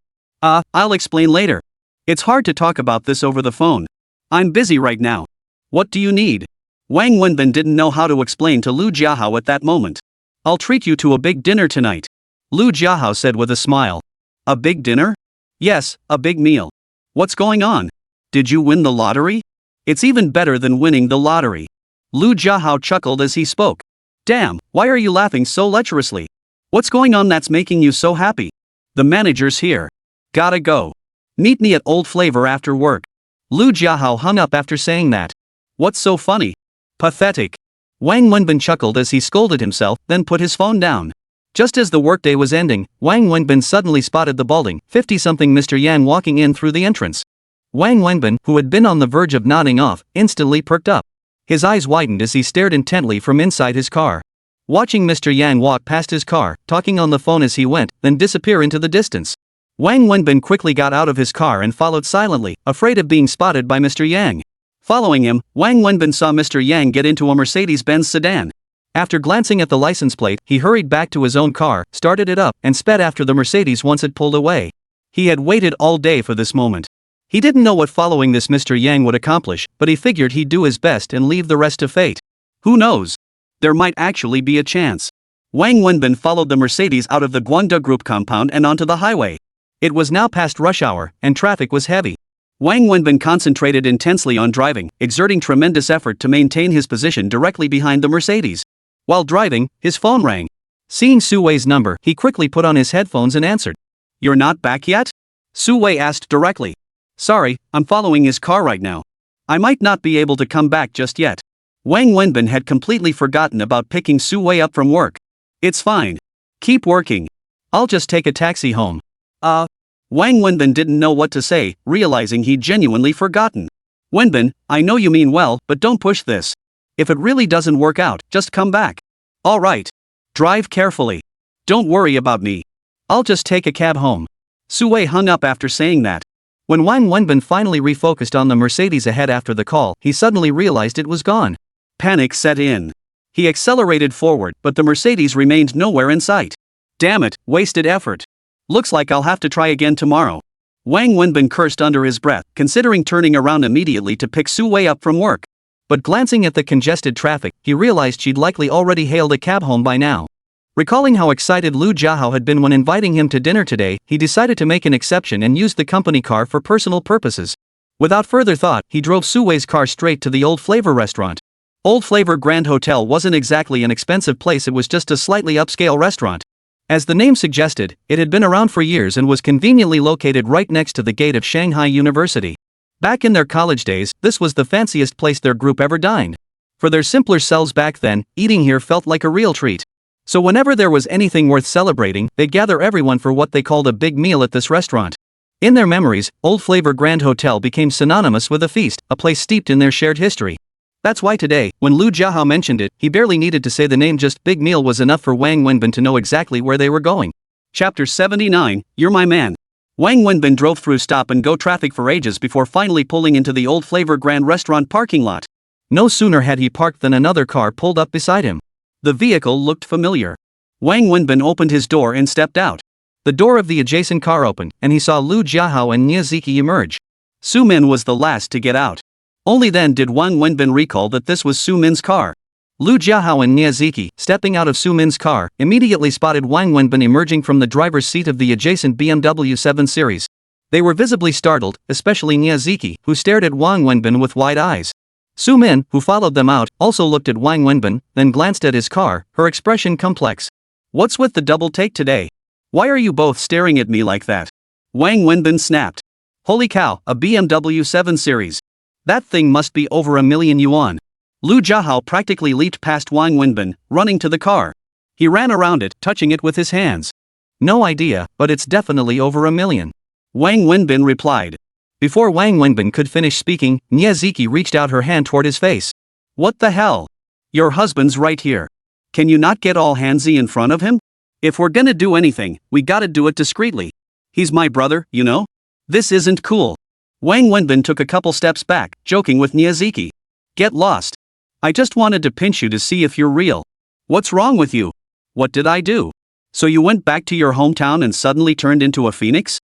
I'll explain later. It's hard to talk about this over the phone. I'm busy right now. What do you need? Wang Wenbin didn't know how to explain to Lu Jiahao at that moment. "I'll treat you to a big dinner tonight," Lu Jiahao said with a smile. "A big dinner?" "Yes, a big meal." "What's going on? Did you win the lottery?" "It's even better than winning the lottery." Lu Jiahao chuckled as he spoke. "Damn, why are you laughing so lecherously? What's going on that's making you so happy?" "The manager's here. Gotta go. Meet me at Old Flavor after work." Lu Jiahao hung up after saying that. "What's so funny? Pathetic." Wang Wenbin chuckled as he scolded himself, then put his phone down. Just as the workday was ending, Wang Wenbin suddenly spotted the balding, 50-something Mr. Yan walking in through the entrance. Wang Wenbin, who had been on the verge of nodding off, instantly perked up. His eyes widened as he stared intently from inside his car. Watching Mr. Yang walk past his car, talking on the phone as he went, then disappear into the distance. Wang Wenbin quickly got out of his car and followed silently, afraid of being spotted by Mr. Yang. Following him, Wang Wenbin saw Mr. Yang get into a Mercedes-Benz sedan. After glancing at the license plate, he hurried back to his own car, started it up, and sped after the Mercedes once it pulled away. He had waited all day for this moment. He didn't know what following this Mr. Yang would accomplish, but he figured he'd do his best and leave the rest to fate. Who knows? There might actually be a chance. Wang Wenbin followed the Mercedes out of the Guangda Group compound and onto the highway. It was now past rush hour, and traffic was heavy. Wang Wenbin concentrated intensely on driving, exerting tremendous effort to maintain his position directly behind the Mercedes. While driving, his phone rang. Seeing Su Wei's number, he quickly put on his headphones and answered. "You're not back yet?" Su Wei asked directly. "Sorry, I'm following his car right now. I might not be able to come back just yet." Wang Wenbin had completely forgotten about picking Su Wei up from work. "It's fine. Keep working. I'll just take a taxi home." Wang Wenbin didn't know what to say, realizing he'd genuinely forgotten. "Wenbin, I know you mean well, but don't push this. If it really doesn't work out, just come back. All right. Drive carefully. Don't worry about me. I'll just take a cab home." Su Wei hung up after saying that. When Wang Wenbin finally refocused on the Mercedes ahead after the call, he suddenly realized it was gone. Panic set in. He accelerated forward, but the Mercedes remained nowhere in sight. "Damn it, wasted effort. Looks like I'll have to try again tomorrow." Wang Wenbin cursed under his breath, considering turning around immediately to pick Su Wei up from work. But glancing at the congested traffic, he realized she'd likely already hailed a cab home by now. Recalling how excited Lu Jiahao had been when inviting him to dinner today, he decided to make an exception and used the company car for personal purposes. Without further thought, he drove Su Wei's car straight to the Old Flavor restaurant. Old Flavor Grand Hotel wasn't exactly an expensive place, it was just a slightly upscale restaurant. As the name suggested, it had been around for years and was conveniently located right next to the gate of Shanghai University. Back in their college days, this was the fanciest place their group ever dined. For their simpler selves back then, eating here felt like a real treat. So whenever there was anything worth celebrating, they'd gather everyone for what they called a big meal at this restaurant. In their memories, Old Flavor Grand Hotel became synonymous with a feast, a place steeped in their shared history. That's why today, when Lu Jiahao mentioned it, he barely needed to say the name, just big meal was enough for Wang Wenbin to know exactly where they were going. Chapter 79, You're My Man. Wang Wenbin drove through stop-and-go traffic for ages before finally pulling into the Old Flavor Grand restaurant parking lot. No sooner had he parked than another car pulled up beside him. The vehicle looked familiar. Wang Wenbin opened his door and stepped out. The door of the adjacent car opened, and he saw Lu Jiahao and Niaziki emerge. Su Min was the last to get out. Only then did Wang Wenbin recall that this was Su Min's car. Lu Jiahao and Niaziki, stepping out of Su Min's car, immediately spotted Wang Wenbin emerging from the driver's seat of the adjacent BMW 7 Series. They were visibly startled, especially Niazuki, who stared at Wang Wenbin with wide eyes. Su-min, who followed them out, also looked at Wang Wenbin, then glanced at his car, her expression complex. "What's with the double take today? Why are you both staring at me like that?" Wang Wenbin snapped. "Holy cow, a BMW 7 Series. That thing must be over $1,000,000 yuan." Lu Jiahao practically leaped past Wang Wenbin, running to the car. He ran around it, touching it with his hands. "No idea, but it's definitely over $1,000,000. Wang Wenbin replied. Before Wang Wenbin could finish speaking, Niazuki reached out her hand toward his face. "What the hell? Your husband's right here. Can you not get all handsy in front of him? If we're gonna do anything, we gotta do it discreetly. He's my brother, you know? This isn't cool." Wang Wenbin took a couple steps back, joking with Niazuki. "Get lost. I just wanted to pinch you to see if you're real. What's wrong with you? What did I do? So you went back to your hometown and suddenly turned into a phoenix?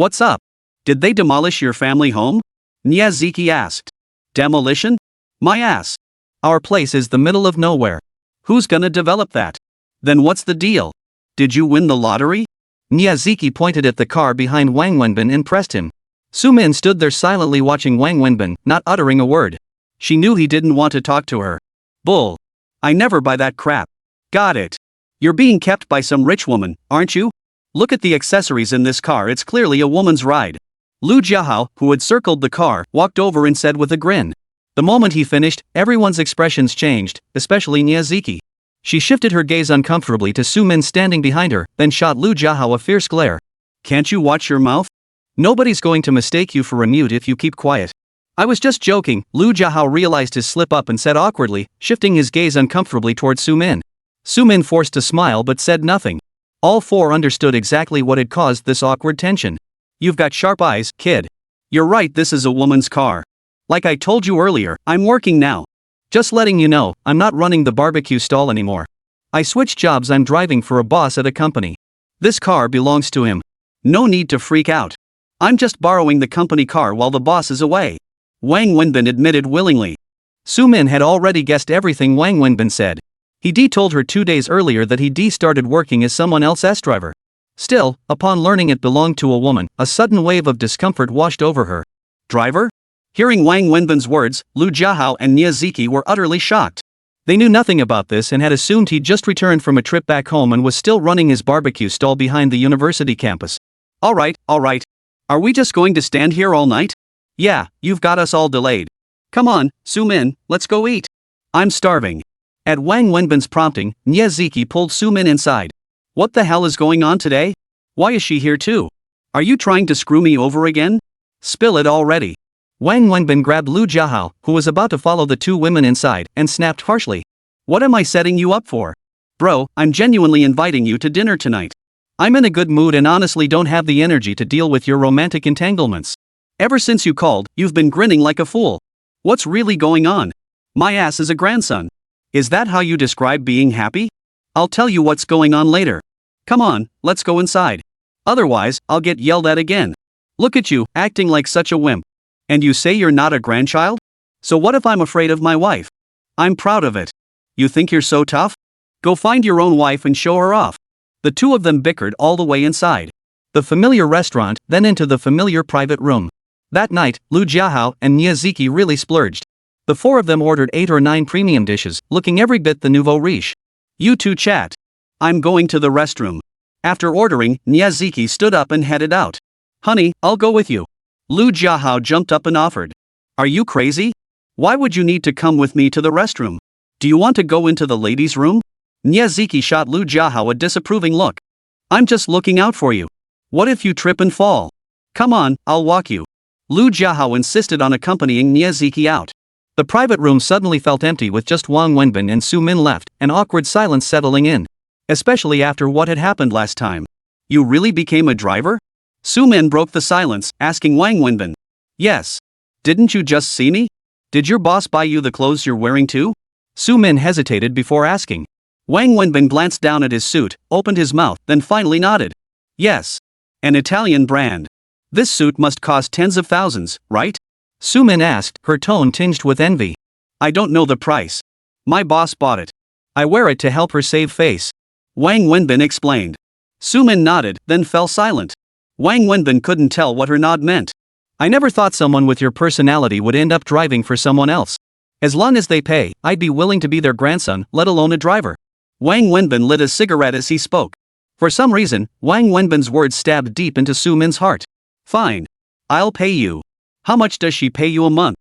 What's up? Did they demolish your family home?" Niazuki asked. "Demolition? My ass. Our place is the middle of nowhere. Who's gonna develop that? Then what's the deal? Did you win the lottery?" Niazuki pointed at the car behind Wang Wenbin and pressed him. Su-min stood there silently watching Wang Wenbin, not uttering a word. She knew he didn't want to talk to her. "Bull. I never buy that crap. Got it. You're being kept by some rich woman, aren't you? Look at the accessories in this car, it's clearly a woman's ride." Lu Jiahao, who had circled the car, walked over and said with a grin. The moment he finished, everyone's expressions changed, especially Niazuki. She shifted her gaze uncomfortably to Su-min standing behind her, then shot Lu Jiahao a fierce glare. "Can't you watch your mouth? Nobody's going to mistake you for a mute if you keep quiet." "I was just joking." Lu Jiahao realized his slip up and said awkwardly, shifting his gaze uncomfortably toward Su-min. Su-min forced a smile but said nothing. All four understood exactly what had caused this awkward tension. "You've got sharp eyes, kid. You're right, this is a woman's car. Like I told you earlier, I'm working now. Just letting you know, I'm not running the barbecue stall anymore. I switched jobs, I'm driving for a boss at a company. This car belongs to him. No need to freak out. I'm just borrowing the company car while the boss is away." Wang Wenbin admitted willingly. Su-min had already guessed everything Wang Wenbin said. He told her 2 days earlier that he started working as someone else's driver. Still, upon learning it belonged to a woman, a sudden wave of discomfort washed over her. "Driver?" Hearing Wang Wenbin's words, Lu Jiahao and Niazuki were utterly shocked. They knew nothing about this and had assumed he'd just returned from a trip back home and was still running his barbecue stall behind the university campus. All right. Are we just going to stand here all night? Yeah, you've got us all delayed. Come on, Su-min, let's go eat. I'm starving." At Wang Wenbin's prompting, Niazuki pulled Su-min inside. "What the hell is going on today? Why is she here too? Are you trying to screw me over again? Spill it already." Wang Wenbin grabbed Lu Jiahao, who was about to follow the two women inside, and snapped harshly. "What am I setting you up for? Bro, I'm genuinely inviting you to dinner tonight. I'm in a good mood and honestly don't have the energy to deal with your romantic entanglements. Ever since you called, you've been grinning like a fool. What's really going on? My ass is a grandson. Is that how you describe being happy? I'll tell you what's going on later. Come on, let's go inside. Otherwise, I'll get yelled at again. Look at you, acting like such a wimp. And you say you're not a grandchild? So what if I'm afraid of my wife? I'm proud of it. You think you're so tough? Go find your own wife and show her off." The two of them bickered all the way inside the familiar restaurant, then into the familiar private room. That night, Lu Jiahao and Niazuki really splurged. The four of them ordered 8 or 9 premium dishes, looking every bit the nouveau riche. "You two chat. I'm going to the restroom." After ordering, Niazuki stood up and headed out. "Honey, I'll go with you." Lu Jiahao jumped up and offered. "Are you crazy? Why would you need to come with me to the restroom? Do you want to go into the ladies' room?" Niazuki shot Lu Jiahao a disapproving look. "I'm just looking out for you. What if you trip and fall? Come on, I'll walk you." Lu Jiahao insisted on accompanying Niazuki out. The private room suddenly felt empty with just Wang Wenbin and Su-min left, an awkward silence settling in. Especially after what had happened last time. "You really became a driver?" Su-min broke the silence, asking Wang Wenbin. "Yes. Didn't you just see me? Did your boss buy you the clothes you're wearing too?" Su-min hesitated before asking. Wang Wenbin glanced down at his suit, opened his mouth, then finally nodded. "Yes. An Italian brand. This suit must cost tens of thousands, right?" Su-min asked, her tone tinged with envy. "I don't know the price. My boss bought it. I wear it to help her save face." Wang Wenbin explained. Su-min nodded, then fell silent. Wang Wenbin couldn't tell what her nod meant. I never thought someone with your personality would end up driving for someone else. As long as they pay, I'd be willing to be their grandson, let alone a driver. Wang Wenbin lit a cigarette as he spoke. For some reason, Wang Wenbin's words stabbed deep into Su Min's heart. Fine. I'll pay you. How much does she pay you a month?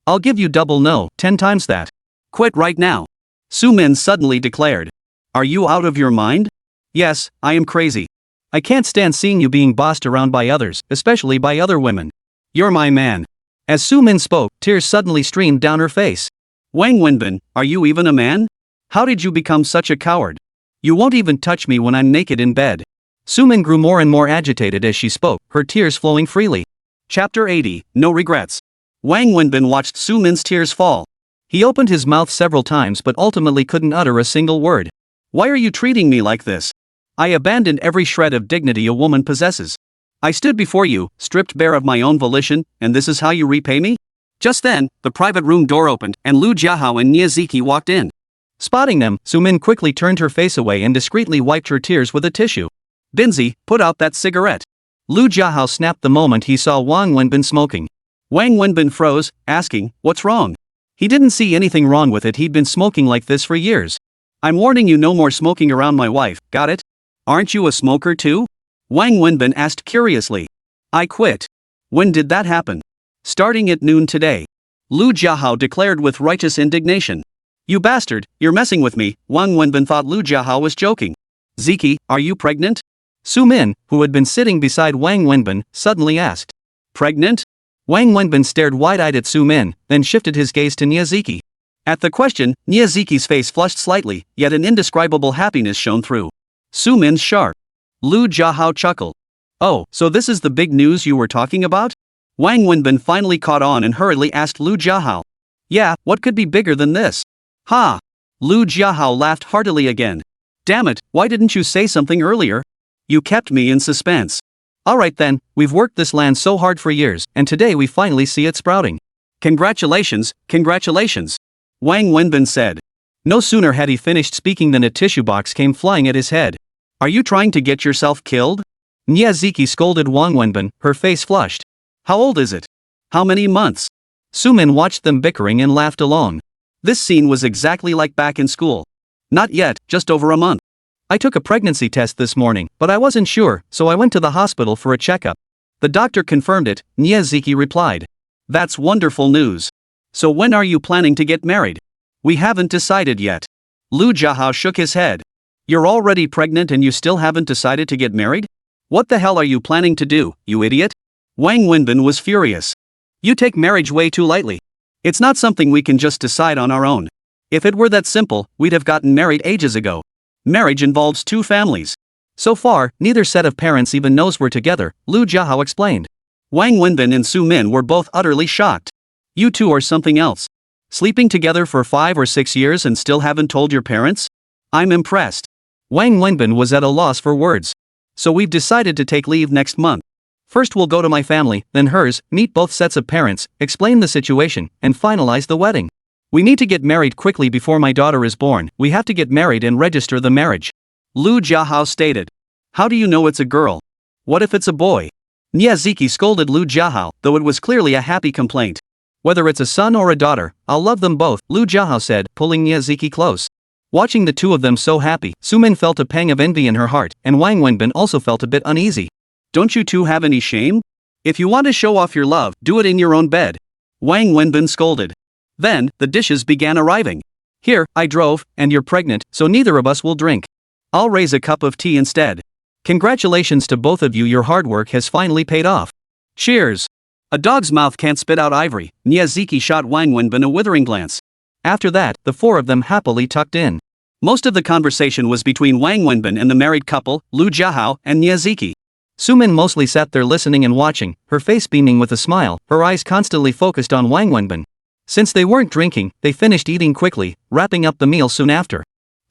I'll give you double no, 10 times that. Quit right now. Su Min suddenly declared. Are you out of your mind? Yes, I am crazy. I can't stand seeing you being bossed around by others, especially by other women. You're my man. As Su Min spoke, tears suddenly streamed down her face. Wang Wenbin, are you even a man? How did you become such a coward? You won't even touch me when I'm naked in bed. Su Min grew more and more agitated as she spoke, her tears flowing freely. Chapter 80, No Regrets. Wang Wenbin watched Su Min's tears fall. He opened his mouth several times but ultimately couldn't utter a single word. Why are you treating me like this? I abandoned every shred of dignity a woman possesses. I stood before you, stripped bare of my own volition, and this is how you repay me? Just then, the private room door opened, and Lu Jiahao and Niaziki walked in. Spotting them, Su Min quickly turned her face away and discreetly wiped her tears with a tissue. Binzi, put out that cigarette. Lu Jiahao snapped the moment he saw Wang Wenbin smoking. Wang Wenbin froze, asking, what's wrong? He didn't see anything wrong with it, he'd been smoking like this for years. I'm warning you, no more smoking around my wife, got it? Aren't you a smoker too? Wang Wenbin asked curiously. I quit. When did that happen? Starting at noon today. Lu Jiahao declared with righteous indignation. You bastard, you're messing with me. Wang Wenbin thought Lu Jiahao was joking. Ziki, are you pregnant? Su Min, who had been sitting beside Wang Wenbin, suddenly asked. Pregnant? Wang Wenbin stared wide-eyed at Su Min, then shifted his gaze to Niaziki. At the question, Niaziki's face flushed slightly, yet an indescribable happiness shone through. Su Min's sharp. Lu Jiahao chuckled. Oh, so this is the big news you were talking about? Wang Wenbin finally caught on and hurriedly asked Lu Jiahao. Yeah, what could be bigger than this? Ha! Lu Jiahao laughed heartily again. Damn it, why didn't you say something earlier? You kept me in suspense. Alright then, we've worked this land so hard for years, and today we finally see it sprouting. Congratulations, congratulations. Wang Wenbin said. No sooner had he finished speaking than a tissue box came flying at his head. Are you trying to get yourself killed? Niaziki scolded Wang Wenbin, her face flushed. How old is it? How many months? Su Min watched them bickering and laughed along. This scene was exactly like back in school. Not yet, just over a month. I took a pregnancy test this morning, but I wasn't sure, so I went to the hospital for a checkup. The doctor confirmed it, Niaziki replied. That's wonderful news. So when are you planning to get married? We haven't decided yet. Lu Jiahao shook his head. You're already pregnant and you still haven't decided to get married? What the hell are you planning to do, you idiot? Wang Wenbin was furious. You take marriage way too lightly. It's not something we can just decide on our own. If it were that simple, we'd have gotten married ages ago. Marriage involves two families. So far, neither set of parents even knows we're together, Lu Jiahao explained. Wang Wenbin and Su Min were both utterly shocked. You two are something else. Sleeping together for 5 or 6 years and still haven't told your parents? I'm impressed. Wang Wenbin was at a loss for words. So we've decided to take leave next month. First we'll go to my family, then hers, meet both sets of parents, explain the situation, and finalize the wedding. We need to get married quickly before my daughter is born. We have to get married and register the marriage. Lu Jiahao stated. How do you know it's a girl? What if it's a boy? Niaziki scolded Lu Jiahao, though it was clearly a happy complaint. Whether it's a son or a daughter, I'll love them both, Lu Jiahao said, pulling Niaziki close. Watching the two of them so happy, Su Min felt a pang of envy in her heart, and Wang Wenbin also felt a bit uneasy. Don't you two have any shame? If you want to show off your love, do it in your own bed. Wang Wenbin scolded. Then, the dishes began arriving. Here, I drove, and you're pregnant, so neither of us will drink. I'll raise a cup of tea instead. Congratulations to both of you, your hard work has finally paid off. Cheers. A dog's mouth can't spit out ivory, Niaziki shot Wang Wenbin a withering glance. After that, the four of them happily tucked in. Most of the conversation was between Wang Wenbin and the married couple, Lu Jiahao and Niaziki. Su Min mostly sat there listening and watching, her face beaming with a smile, her eyes constantly focused on Wang Wenbin. Since they weren't drinking, they finished eating quickly, wrapping up the meal soon after.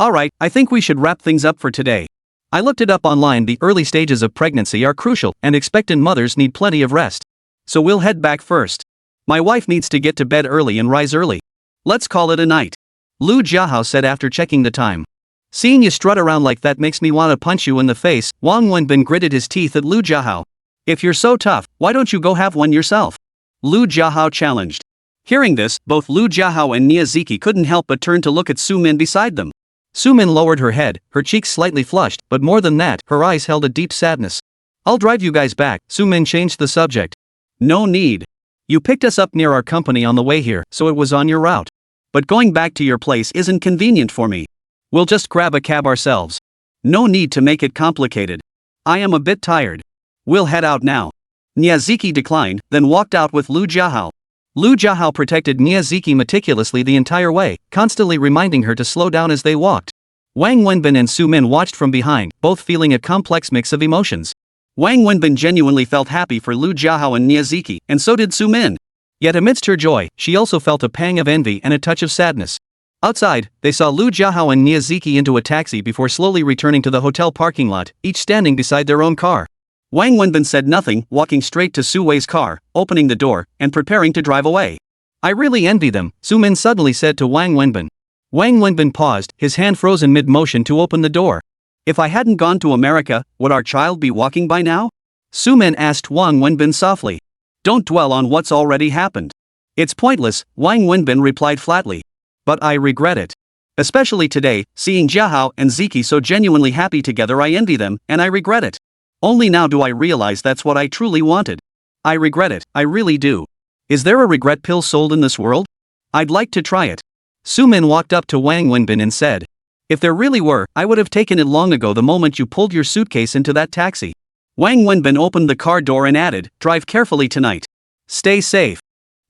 Alright, I think we should wrap things up for today. I looked it up online. The early stages of pregnancy are crucial, and expectant mothers need plenty of rest. So we'll head back first. My wife needs to get to bed early and rise early. Let's call it a night. Lu Jiahao said after checking the time. Seeing you strut around like that makes me want to punch you in the face, Wang Wenbin gritted his teeth at Lu Jiahao. If you're so tough, why don't you go have one yourself? Lu Jiahao challenged. Hearing this, both Lu Jiahao and Miyazaki couldn't help but turn to look at Su-min beside them. Su-min lowered her head, her cheeks slightly flushed, but more than that, her eyes held a deep sadness. I'll drive you guys back, Su-min changed the subject. No need. You picked us up near our company on the way here, so it was on your route. But going back to your place isn't convenient for me. We'll just grab a cab ourselves. No need to make it complicated. I am a bit tired. We'll head out now. Miyazaki declined, then walked out with Lu Jiahao. Lu Jiahao protected Miyazaki meticulously the entire way, constantly reminding her to slow down as they walked. Wang Wenbin and Su-min watched from behind, both feeling a complex mix of emotions. Wang Wenbin genuinely felt happy for Lu Jiahao and Miyazaki, and so did Su-min. Yet amidst her joy, she also felt a pang of envy and a touch of sadness. Outside, they saw Lu Jiahao and Miyazaki into a taxi before slowly returning to the hotel parking lot, each standing beside their own car. Wang Wenbin said nothing, walking straight to Su Wei's car, opening the door, and preparing to drive away. I really envy them, Su-min suddenly said to Wang Wenbin. Wang Wenbin paused, his hand frozen mid-motion to open the door. If I hadn't gone to America, would our child be walking by now? Su-min asked Wang Wenbin softly. Don't dwell on what's already happened. It's pointless, Wang Wenbin replied flatly. But I regret it. Especially today, seeing Jiahao and Ziki so genuinely happy together, I envy them, and I regret it. Only now do I realize that's what I truly wanted. I regret it, I really do. Is there a regret pill sold in this world? I'd like to try it. Su-min walked up to Wang Wenbin and said. If there really were, I would have taken it long ago the moment you pulled your suitcase into that taxi. Wang Wenbin opened the car door and added, drive carefully tonight. Stay safe.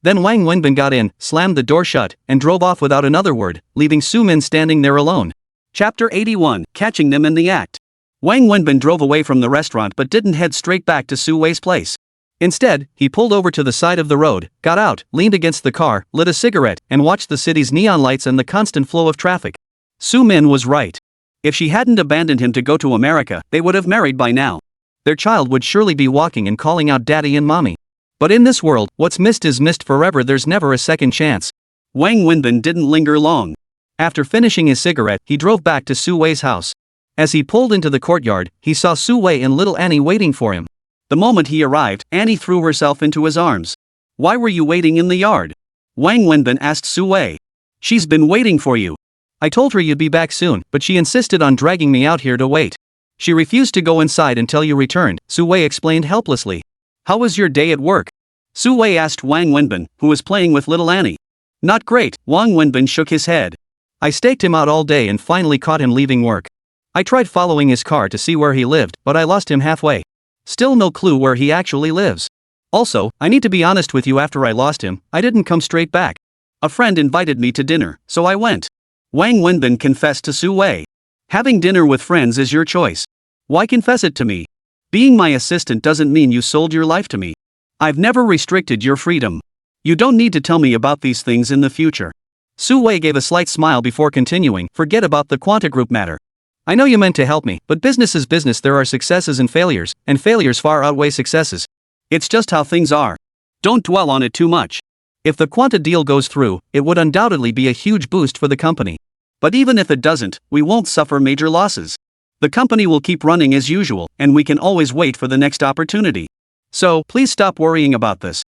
Then Wang Wenbin got in, slammed the door shut, and drove off without another word, leaving Su-min standing there alone. Chapter 81, Catching Them in the Act. Wang Wenbin drove away from the restaurant but didn't head straight back to Su Wei's place. Instead, he pulled over to the side of the road, got out, leaned against the car, lit a cigarette, and watched the city's neon lights and the constant flow of traffic. Su-min was right. If she hadn't abandoned him to go to America, they would have married by now. Their child would surely be walking and calling out daddy and mommy. But in this world, what's missed is missed forever, there's never a second chance. Wang Wenbin didn't linger long. After finishing his cigarette, he drove back to Su Wei's house. As he pulled into the courtyard, he saw Su Wei and little Annie waiting for him. The moment he arrived, Annie threw herself into his arms. Why were you waiting in the yard? Wang Wenbin asked Su Wei. She's been waiting for you. I told her you'd be back soon, but she insisted on dragging me out here to wait. She refused to go inside until you returned, Su Wei explained helplessly. How was your day at work? Su Wei asked Wang Wenbin, who was playing with little Annie. Not great, Wang Wenbin shook his head. I staked him out all day and finally caught him leaving work. I tried following his car to see where he lived, but I lost him halfway. Still no clue where he actually lives. Also, I need to be honest with you, after I lost him, I didn't come straight back. A friend invited me to dinner, so I went. Wang Wenbin confessed to Su Wei. Having dinner with friends is your choice. Why confess it to me? Being my assistant doesn't mean you sold your life to me. I've never restricted your freedom. You don't need to tell me about these things in the future. Su Wei gave a slight smile before continuing, forget about the Quanta Group matter. I know you meant to help me, but business is business, there are successes and failures far outweigh successes. It's just how things are. Don't dwell on it too much. If the Quanta deal goes through, it would undoubtedly be a huge boost for the company. But even if it doesn't, we won't suffer major losses. The company will keep running as usual, and we can always wait for the next opportunity. So, please stop worrying about this.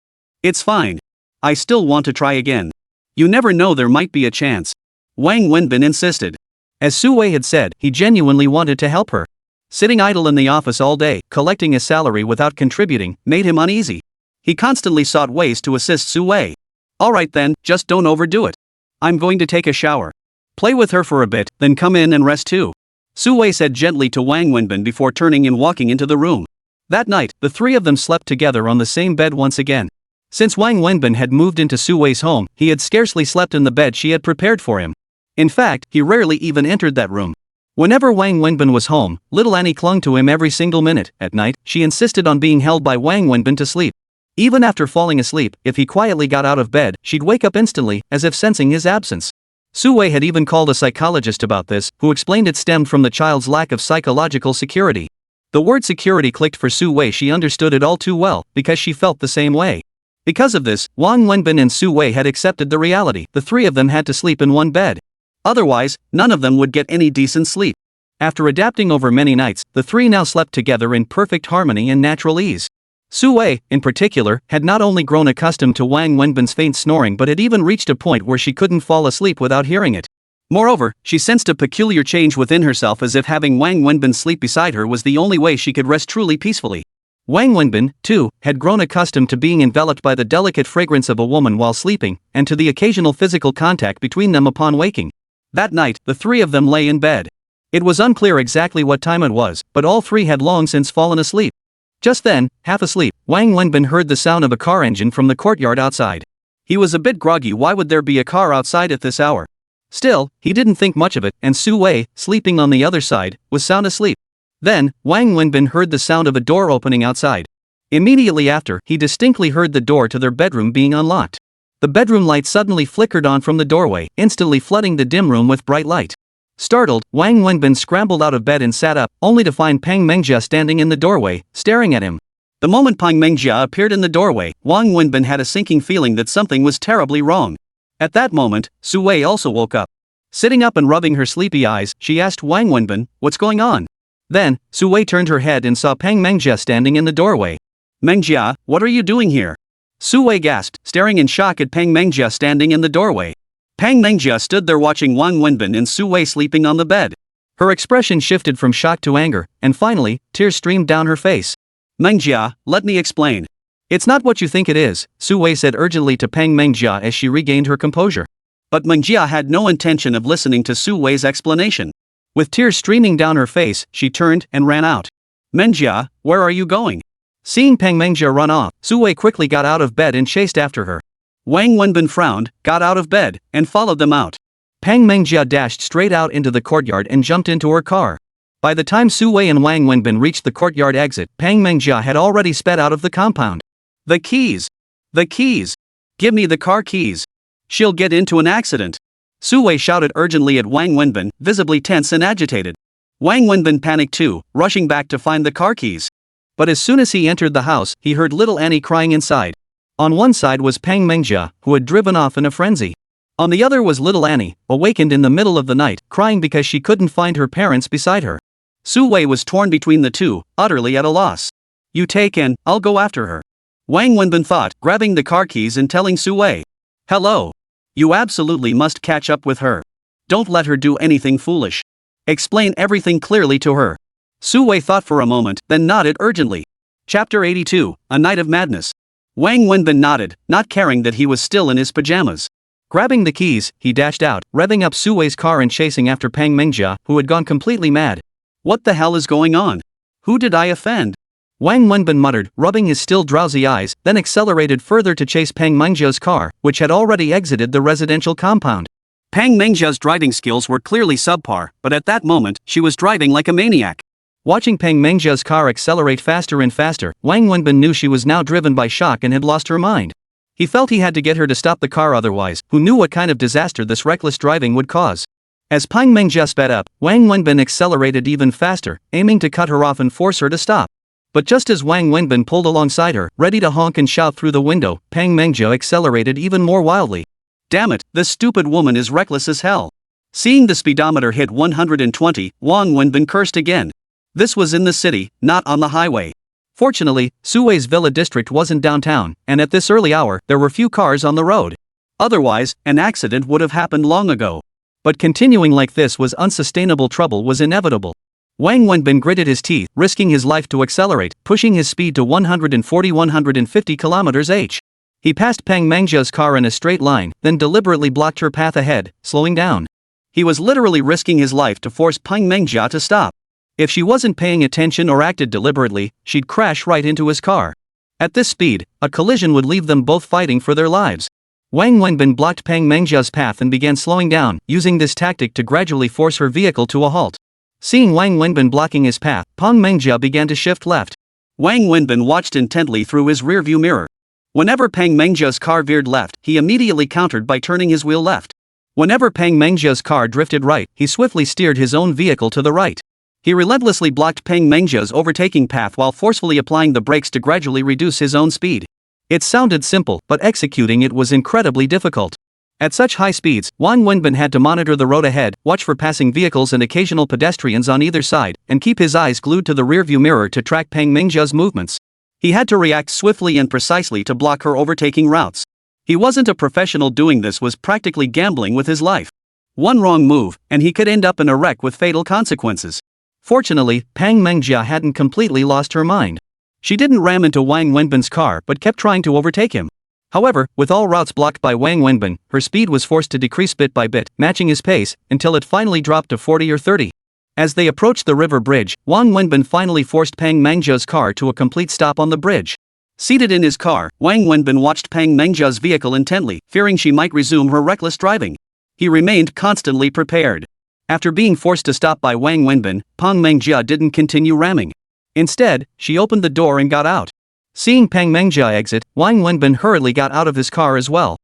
It's fine. I still want to try again. You never know, there might be a chance. Wang Wenbin insisted. As Su Wei had said, he genuinely wanted to help her. Sitting idle in the office all day, collecting his salary without contributing, made him uneasy. He constantly sought ways to assist Su Wei. Alright then, just don't overdo it. I'm going to take a shower. Play with her for a bit, then come in and rest too. Su Wei said gently to Wang Wenbin before turning and walking into the room. That night, the three of them slept together on the same bed once again. Since Wang Wenbin had moved into Su Wei's home, he had scarcely slept in the bed she had prepared for him. In fact, he rarely even entered that room. Whenever Wang Wenbin was home, little Annie clung to him every single minute. At night, she insisted on being held by Wang Wenbin to sleep. Even after falling asleep, if he quietly got out of bed, she'd wake up instantly, as if sensing his absence. Su Wei had even called a psychologist about this, who explained it stemmed from the child's lack of psychological security. The word security clicked for Su Wei. She understood it all too well, because she felt the same way. Because of this, Wang Wenbin and Su Wei had accepted the reality: the three of them had to sleep in one bed. Otherwise, none of them would get any decent sleep. After adapting over many nights, the three now slept together in perfect harmony and natural ease. Su Wei, in particular, had not only grown accustomed to Wang Wenbin's faint snoring but had even reached a point where she couldn't fall asleep without hearing it. Moreover, she sensed a peculiar change within herself, as if having Wang Wenbin sleep beside her was the only way she could rest truly peacefully. Wang Wenbin, too, had grown accustomed to being enveloped by the delicate fragrance of a woman while sleeping, and to the occasional physical contact between them upon waking. That night, the three of them lay in bed. It was unclear exactly what time it was, but all three had long since fallen asleep. Just then, half asleep, Wang Wenbin heard the sound of a car engine from the courtyard outside. He was a bit groggy. Why would there be a car outside at this hour? Still, he didn't think much of it, and Su Wei, sleeping on the other side, was sound asleep. Then, Wang Wenbin heard the sound of a door opening outside. Immediately after, he distinctly heard the door to their bedroom being unlocked. The bedroom light suddenly flickered on from the doorway, instantly flooding the dim room with bright light. Startled, Wang Wenbin scrambled out of bed and sat up, only to find Pang Mengjia standing in the doorway, staring at him. The moment Pang Mengjia appeared in the doorway, Wang Wenbin had a sinking feeling that something was terribly wrong. At that moment, Su Wei also woke up. Sitting up and rubbing her sleepy eyes, she asked Wang Wenbin, "What's going on?" Then, Su Wei turned her head and saw Pang Mengjia standing in the doorway. "Mengjia, what are you doing here?" Su Wei gasped, staring in shock at Pang Mengjia standing in the doorway. Pang Mengjia stood there watching Wang Wenbin and Su Wei sleeping on the bed. Her expression shifted from shock to anger, and finally, tears streamed down her face. "Mengjia, let me explain." "It's not what you think it is," Su Wei said urgently to Pang Mengjia as she regained her composure. But Mengjia had no intention of listening to Su Wei's explanation. With tears streaming down her face, she turned and ran out. "Mengjia, where are you going?" Seeing Pang Mengjia run off, Su Wei quickly got out of bed and chased after her. Wang Wenbin frowned, got out of bed, and followed them out. Pang Mengjia dashed straight out into the courtyard and jumped into her car. By the time Su Wei and Wang Wenbin reached the courtyard exit, Pang Mengjia had already sped out of the compound. "The keys! The keys! Give me the car keys! She'll get into an accident!" Su Wei shouted urgently at Wang Wenbin, visibly tense and agitated. Wang Wenbin panicked too, rushing back to find the car keys. But as soon as he entered the house, he heard little Annie crying inside. On one side was Pang Mengjia, who had driven off in a frenzy. On the other was little Annie, awakened in the middle of the night, crying because she couldn't find her parents beside her. Su Wei was torn between the two, utterly at a loss. "You take and I'll go after her," Wang Wenbin thought, grabbing the car keys and telling Su Wei. "Hello. You absolutely must catch up with her. Don't let her do anything foolish. Explain everything clearly to her." Su Wei thought for a moment, then nodded urgently. Chapter 82, A Night of Madness. Wang Wenbin nodded, not caring that he was still in his pajamas. Grabbing the keys, he dashed out, revving up Su Wei's car and chasing after Pang Mengjia, who had gone completely mad. "What the hell is going on? Who did I offend?" Wang Wenbin muttered, rubbing his still drowsy eyes, then accelerated further to chase Pang Mengjia's car, which had already exited the residential compound. Pang Mengjia's driving skills were clearly subpar, but at that moment, she was driving like a maniac. Watching Pang Mengjia's car accelerate faster and faster, Wang Wenbin knew she was now driven by shock and had lost her mind. He felt he had to get her to stop the car, otherwise, who knew what kind of disaster this reckless driving would cause. As Pang Mengjia sped up, Wang Wenbin accelerated even faster, aiming to cut her off and force her to stop. But just as Wang Wenbin pulled alongside her, ready to honk and shout through the window, Pang Mengjia accelerated even more wildly. "Damn it, this stupid woman is reckless as hell." Seeing the speedometer hit 120, Wang Wenbin cursed again. This was in the city, not on the highway. Fortunately, Su Wei's villa district wasn't downtown, and at this early hour, there were few cars on the road. Otherwise, an accident would have happened long ago. But continuing like this was unsustainable. Trouble was inevitable. Wang Wenbin gritted his teeth, risking his life to accelerate, pushing his speed to 140-150 km/h. He passed Pang Mengjia's car in a straight line, then deliberately blocked her path ahead, slowing down. He was literally risking his life to force Pang Mengjia to stop. If she wasn't paying attention or acted deliberately, she'd crash right into his car. At this speed, a collision would leave them both fighting for their lives. Wang Wenbin blocked Pang Mengjia's path and began slowing down, using this tactic to gradually force her vehicle to a halt. Seeing Wang Wenbin blocking his path, Pang Mengjia began to shift left. Wang Wenbin watched intently through his rearview mirror. Whenever Pang Mengjia's car veered left, he immediately countered by turning his wheel left. Whenever Pang Mengjia's car drifted right, he swiftly steered his own vehicle to the right. He relentlessly blocked Pang Mengjia's overtaking path while forcefully applying the brakes to gradually reduce his own speed. It sounded simple, but executing it was incredibly difficult. At such high speeds, Wang Wenbin had to monitor the road ahead, watch for passing vehicles and occasional pedestrians on either side, and keep his eyes glued to the rearview mirror to track Pang Mengjia's movements. He had to react swiftly and precisely to block her overtaking routes. He wasn't a professional. Doing this was practically gambling with his life. One wrong move, and he could end up in a wreck with fatal consequences. Fortunately, Pang Mengjia hadn't completely lost her mind. She didn't ram into Wang Wenbin's car but kept trying to overtake him. However, with all routes blocked by Wang Wenbin, her speed was forced to decrease bit by bit, matching his pace, until it finally dropped to 40 or 30. As they approached the river bridge, Wang Wenbin finally forced Pang Mengjia's car to a complete stop on the bridge. Seated in his car, Wang Wenbin watched Pang Mengjia's vehicle intently, fearing she might resume her reckless driving. He remained constantly prepared. After being forced to stop by Wang Wenbin, Pang Mengjia didn't continue ramming. Instead, she opened the door and got out. Seeing Pang Mengjia exit, Wang Wenbin hurriedly got out of his car as well.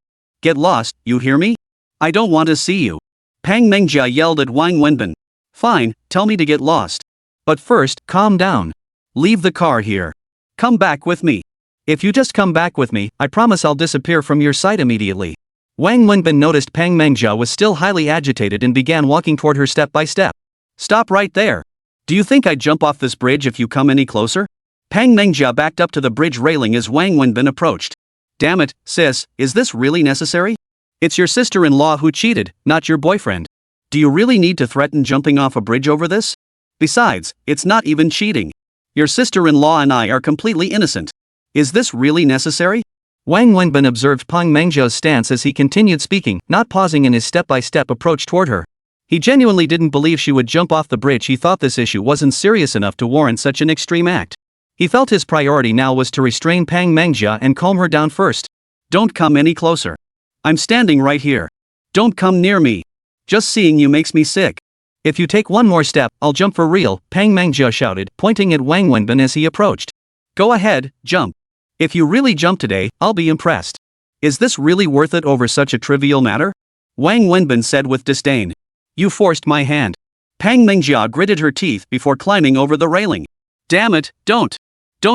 "Get lost, you hear me? I don't want to see you," Pang Mengjia yelled at Wang Wenbin. "Fine, tell me to get lost. But first, calm down. Leave the car here. Come back with me. If you just come back with me, I promise I'll disappear from your sight immediately." Wang Wenbin noticed Pang Mengjia was still highly agitated and began walking toward her step by step. "Stop right there. Do you think I'd jump off this bridge if you come any closer?" Pang Mengjia backed up to the bridge railing as Wang Wenbin approached. "Damn it, sis, is this really necessary? It's your sister-in-law who cheated, not your boyfriend. Do you really need to threaten jumping off a bridge over this? Besides, it's not even cheating. Your sister-in-law and I are completely innocent. Is this really necessary?" Wang Wenbin observed Pang Mengjia's stance as he continued speaking, not pausing in his step-by-step approach toward her. He genuinely didn't believe she would jump off the bridge. He thought this issue wasn't serious enough to warrant such an extreme act. He felt his priority now was to restrain Pang Mengjia and calm her down first. "Don't come any closer. I'm standing right here. Don't come near me. Just seeing you makes me sick. If you take one more step, I'll jump for real," Pang Mengjia shouted, pointing at Wang Wenbin as he approached. "Go ahead, jump. If you really jump today, I'll be impressed. Is this really worth it over such a trivial matter?" Wang Wenbin said with disdain. "You forced my hand." Pang Mengjia gritted her teeth before climbing over the railing. "Damn it, don't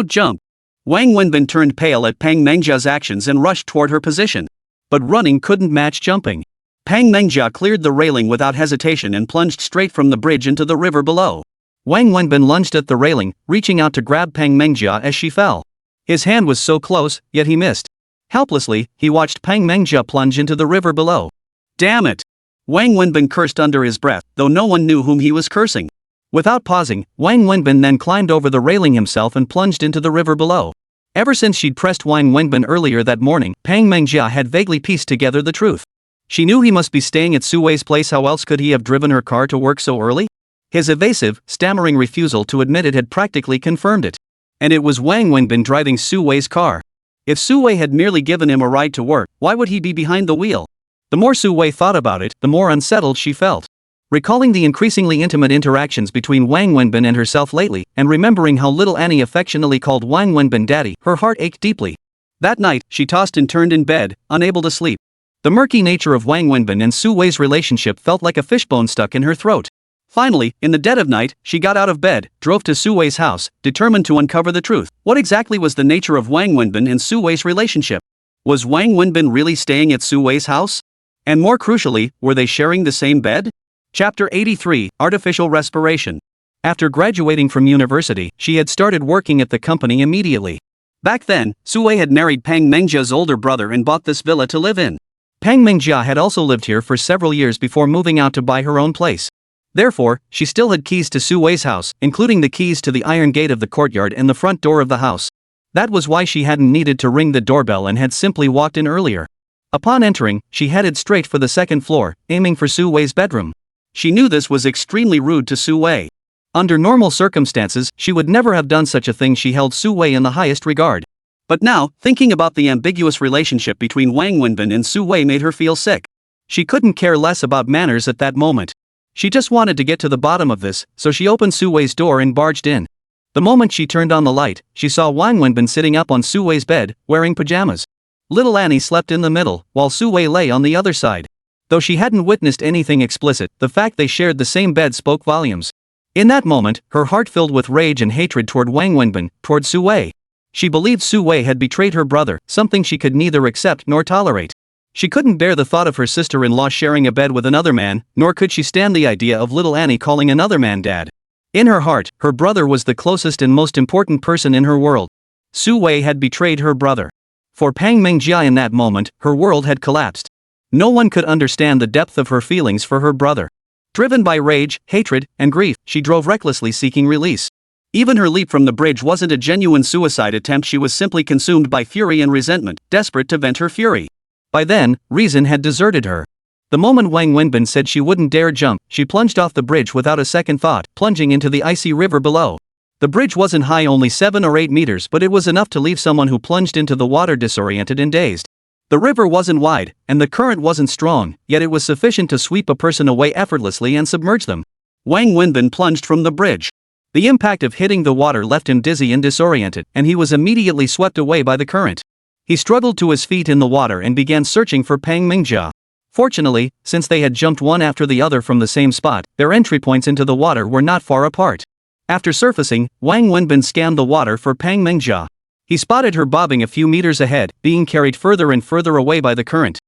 jump." Wang Wenbin turned pale at Pang Mengjia's actions and rushed toward her position. But running couldn't match jumping. Pang Mengjia cleared the railing without hesitation and plunged straight from the bridge into the river below. Wang Wenbin lunged at the railing, reaching out to grab Pang Mengjia as she fell. His hand was so close, yet he missed. Helplessly, he watched Pang Mengjia plunge into the river below. "Damn it!" Wang Wenbin cursed under his breath, though no one knew whom he was cursing. Without pausing, Wang Wenbin then climbed over the railing himself and plunged into the river below. Ever since she'd pressed Wang Wenbin earlier that morning, Pang Mengjia had vaguely pieced together the truth. She knew he must be staying at Su Wei's place. How else could he have driven her car to work so early? His evasive, stammering refusal to admit it had practically confirmed it. And it was Wang Wenbin driving Su Wei's car. If Su Wei had merely given him a ride to work, why would he be behind the wheel? The more Su Wei thought about it, the more unsettled she felt. Recalling the increasingly intimate interactions between Wang Wenbin and herself lately, and remembering how little Annie affectionately called Wang Wenbin daddy, her heart ached deeply. That night, she tossed and turned in bed, unable to sleep. The murky nature of Wang Wenbin and Su Wei's relationship felt like a fishbone stuck in her throat. Finally, in the dead of night, she got out of bed, drove to Su Wei's house, determined to uncover the truth. What exactly was the nature of Wang Wenbin and Su Wei's relationship? Was Wang Wenbin really staying at Su Wei's house? And more crucially, were they sharing the same bed? Chapter 83, Artificial Respiration. After graduating from university, she had started working at the company immediately. Back then, Su Wei had married Pang Mengjia's older brother and bought this villa to live in. Pang Mengjia had also lived here for several years before moving out to buy her own place. Therefore, she still had keys to Su Wei's house, including the keys to the iron gate of the courtyard and the front door of the house. That was why she hadn't needed to ring the doorbell and had simply walked in earlier. Upon entering, she headed straight for the second floor, aiming for Su Wei's bedroom. She knew this was extremely rude to Su Wei. Under normal circumstances, she would never have done such a thing. She held Su Wei in the highest regard. But now, thinking about the ambiguous relationship between Wang Wenbin and Su Wei made her feel sick. She couldn't care less about manners at that moment. She just wanted to get to the bottom of this, so she opened Su Wei's door and barged in. The moment she turned on the light, she saw Wang Wenbin sitting up on Su Wei's bed, wearing pajamas. Little Annie slept in the middle, while Su Wei lay on the other side. Though she hadn't witnessed anything explicit, the fact they shared the same bed spoke volumes. In that moment, her heart filled with rage and hatred toward Wang Wenbin, toward Su Wei. She believed Su Wei had betrayed her brother, something she could neither accept nor tolerate. She couldn't bear the thought of her sister-in-law sharing a bed with another man, nor could she stand the idea of little Annie calling another man dad. In her heart, her brother was the closest and most important person in her world. Su Wei had betrayed her brother. For Pang Mingjia in that moment, her world had collapsed. No one could understand the depth of her feelings for her brother. Driven by rage, hatred, and grief, she drove recklessly seeking release. Even her leap from the bridge wasn't a genuine suicide attempt, she was simply consumed by fury and resentment, desperate to vent her fury. By then, reason had deserted her. The moment Wang Wenbin said she wouldn't dare jump, she plunged off the bridge without a second thought, plunging into the icy river below. The bridge wasn't high, only 7 or 8 meters, but it was enough to leave someone who plunged into the water disoriented and dazed. The river wasn't wide, and the current wasn't strong, yet it was sufficient to sweep a person away effortlessly and submerge them. Wang Wenbin plunged from the bridge. The impact of hitting the water left him dizzy and disoriented, and he was immediately swept away by the current. He struggled to his feet in the water and began searching for Pang Mingjia. Fortunately, since they had jumped one after the other from the same spot, their entry points into the water were not far apart. After surfacing, Wang Wenbin scanned the water for Pang Mingjia. He spotted her bobbing a few meters ahead, being carried further and further away by the current.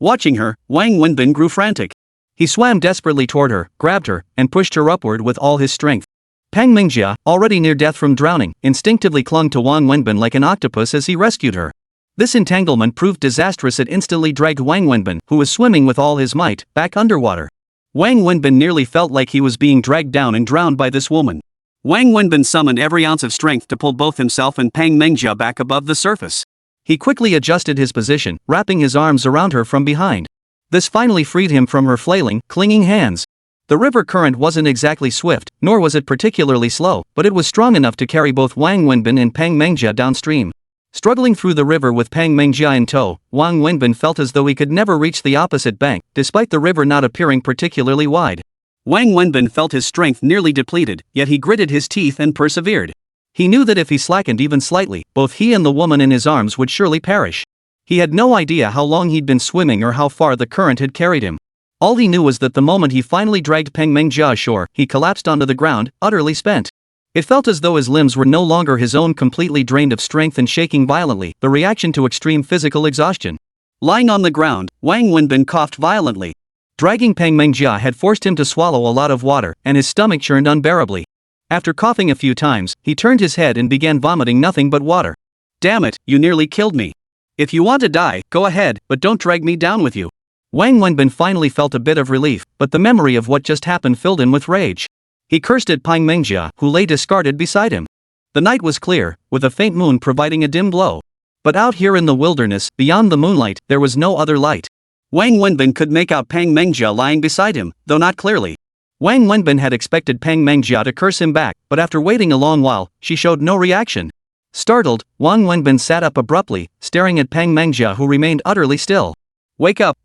Watching her, Wang Wenbin grew frantic. He swam desperately toward her, grabbed her, and pushed her upward with all his strength. Pang Mingjia, already near death from drowning, instinctively clung to Wang Wenbin like an octopus as he rescued her. This entanglement proved disastrous. It instantly dragged Wang Wenbin, who was swimming with all his might, back underwater. Wang Wenbin nearly felt like he was being dragged down and drowned by this woman. Wang Wenbin summoned every ounce of strength to pull both himself and Pang Mingjia back above the surface. He quickly adjusted his position, wrapping his arms around her from behind. This finally freed him from her flailing, clinging hands. The river current wasn't exactly swift, nor was it particularly slow, but it was strong enough to carry both Wang Wenbin and Pang Mingjia downstream. Struggling through the river with Pang Mingjia in tow, Wang Wenbin felt as though he could never reach the opposite bank, despite the river not appearing particularly wide. Wang Wenbin felt his strength nearly depleted, yet he gritted his teeth and persevered. He knew that if he slackened even slightly, both he and the woman in his arms would surely perish. He had no idea how long he'd been swimming or how far the current had carried him. All he knew was that the moment he finally dragged Pang Mingjia ashore, he collapsed onto the ground, utterly spent. It felt as though his limbs were no longer his own, completely drained of strength and shaking violently, the reaction to extreme physical exhaustion. Lying on the ground, Wang Wenbin coughed violently. Dragging Pang Mingjia had forced him to swallow a lot of water, and his stomach churned unbearably. After coughing a few times, he turned his head and began vomiting nothing but water. "Damn it, you nearly killed me. If you want to die, go ahead, but don't drag me down with you." Wang Wenbin finally felt a bit of relief, but the memory of what just happened filled him with rage. He cursed at Pang Mingjia, who lay discarded beside him. The night was clear, with a faint moon providing a dim glow. But out here in the wilderness, beyond the moonlight, there was no other light. Wang Wenbin could make out Pang Mingjia lying beside him, though not clearly. Wang Wenbin had expected Pang Mingjia to curse him back, but after waiting a long while, she showed no reaction. Startled, Wang Wenbin sat up abruptly, staring at Pang Mingjia, who remained utterly still. Wake up!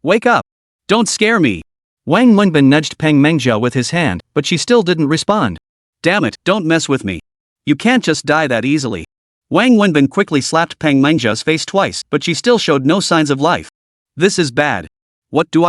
Don't scare me!" Wang Wenbin nudged Pang Mingjia with his hand, but she still didn't respond. "Damn it, don't mess with me. You can't just die that easily." Wang Wenbin quickly slapped Pang Mingjia's face twice, but she still showed no signs of life. "This is bad. What do?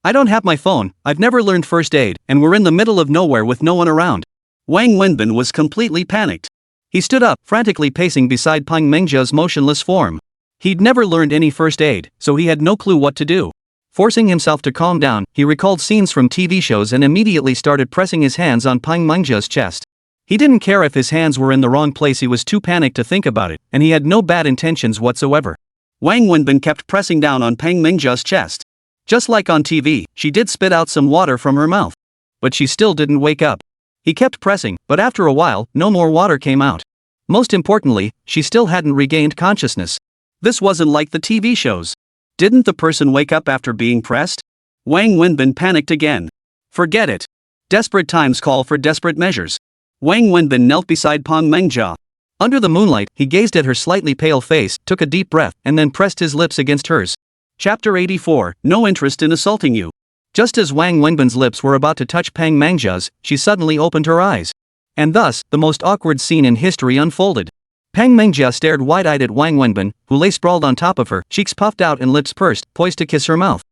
I don't have my phone, I've never learned first aid, and we're in the middle of nowhere with no one around." Wang Wenbin was completely panicked. He stood up, frantically pacing beside Pang Mingjia's motionless form. He'd never learned any first aid, so he had no clue what to do. Forcing himself to calm down, he recalled scenes from TV shows and immediately started pressing his hands on Pang Mingjia's chest. He didn't care if his hands were in the wrong place, he was too panicked to think about it, and he had no bad intentions whatsoever. Wang Wenbin kept pressing down on Pang Mingjia's chest. Just like on TV, she did spit out some water from her mouth. But she still didn't wake up. He kept pressing, but after a while, no more water came out. Most importantly, she still hadn't regained consciousness. This wasn't like the TV shows. Didn't the person wake up after being pressed? Wang Wenbin panicked again. Forget it. Desperate times call for desperate measures. Wang Wenbin knelt beside Pang Mingjia. Under the moonlight, he gazed at her slightly pale face, took a deep breath, and then pressed his lips against hers. Chapter 84, No Interest in Assaulting You. Just as Wang Wenbin's lips were about to touch Pang Mingjia's, she suddenly opened her eyes. And thus, the most awkward scene in history unfolded. Pang Mingjia stared wide-eyed at Wang Wenbin, who lay sprawled on top of her, cheeks puffed out and lips pursed, poised to kiss her mouth.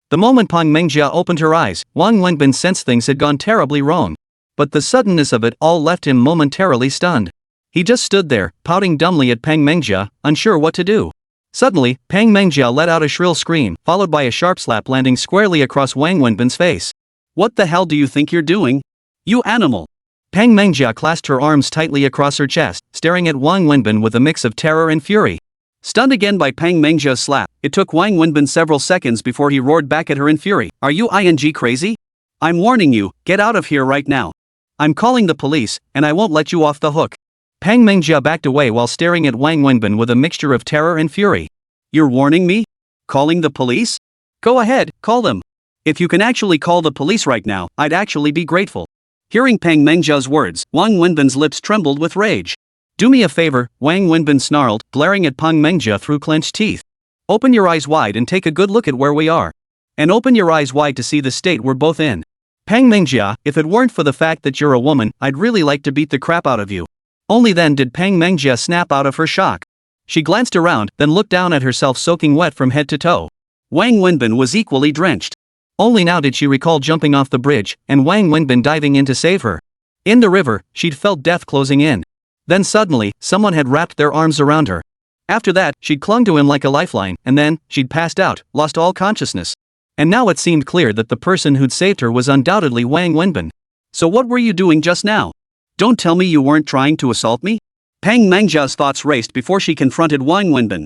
The moment Pang Mingjia opened her eyes, Wang Wenbin sensed things had gone terribly wrong. But the suddenness of it all left him momentarily stunned. He just stood there, pouting dumbly at Pang Mingjia, unsure what to do. Suddenly, Pang Mingjia let out a shrill scream, followed by a sharp slap landing squarely across Wang Wenbin's face. "What the hell do you think you're doing? You animal! Pang Mengjia clasped her arms tightly across her chest, staring at Wang Wenbin with a mix of terror and fury. Stunned again by Pang Mengjia's slap, it took Wang Wenbin several seconds before he roared back at her in fury. Are you crazy? I'm warning you, get out of here right now. I'm calling the police, and I won't let you off the hook. Pang Mengjia backed away while staring at Wang Wenbin with a mixture of terror and fury. You're warning me? Calling the police? Go ahead, call them. If you can actually call the police right now, I'd actually be grateful. Hearing Pang Mengjia's words, Wang Wenbin's lips trembled with rage. Do me a favor, Wang Wenbin snarled, glaring at Pang Mengjia through clenched teeth. Open your eyes wide and take a good look at where we are. And open your eyes wide to see the state we're both in. Pang Mengjia, if it weren't for the fact that you're a woman, I'd really like to beat the crap out of you. Only then did Pang Mengjia snap out of her shock. She glanced around, then looked down at herself soaking wet from head to toe. Wang Wenbin was equally drenched. Only now did she recall jumping off the bridge, and Wang Wenbin diving in to save her. In the river, she'd felt death closing in. Then suddenly, someone had wrapped their arms around her. After that, she'd clung to him like a lifeline, and then, she'd passed out, lost all consciousness. And now it seemed clear that the person who'd saved her was undoubtedly Wang Wenbin. So what were you doing just now? Don't tell me you weren't trying to assault me? Pang Mengjia's thoughts raced before she confronted Wang Wenbin.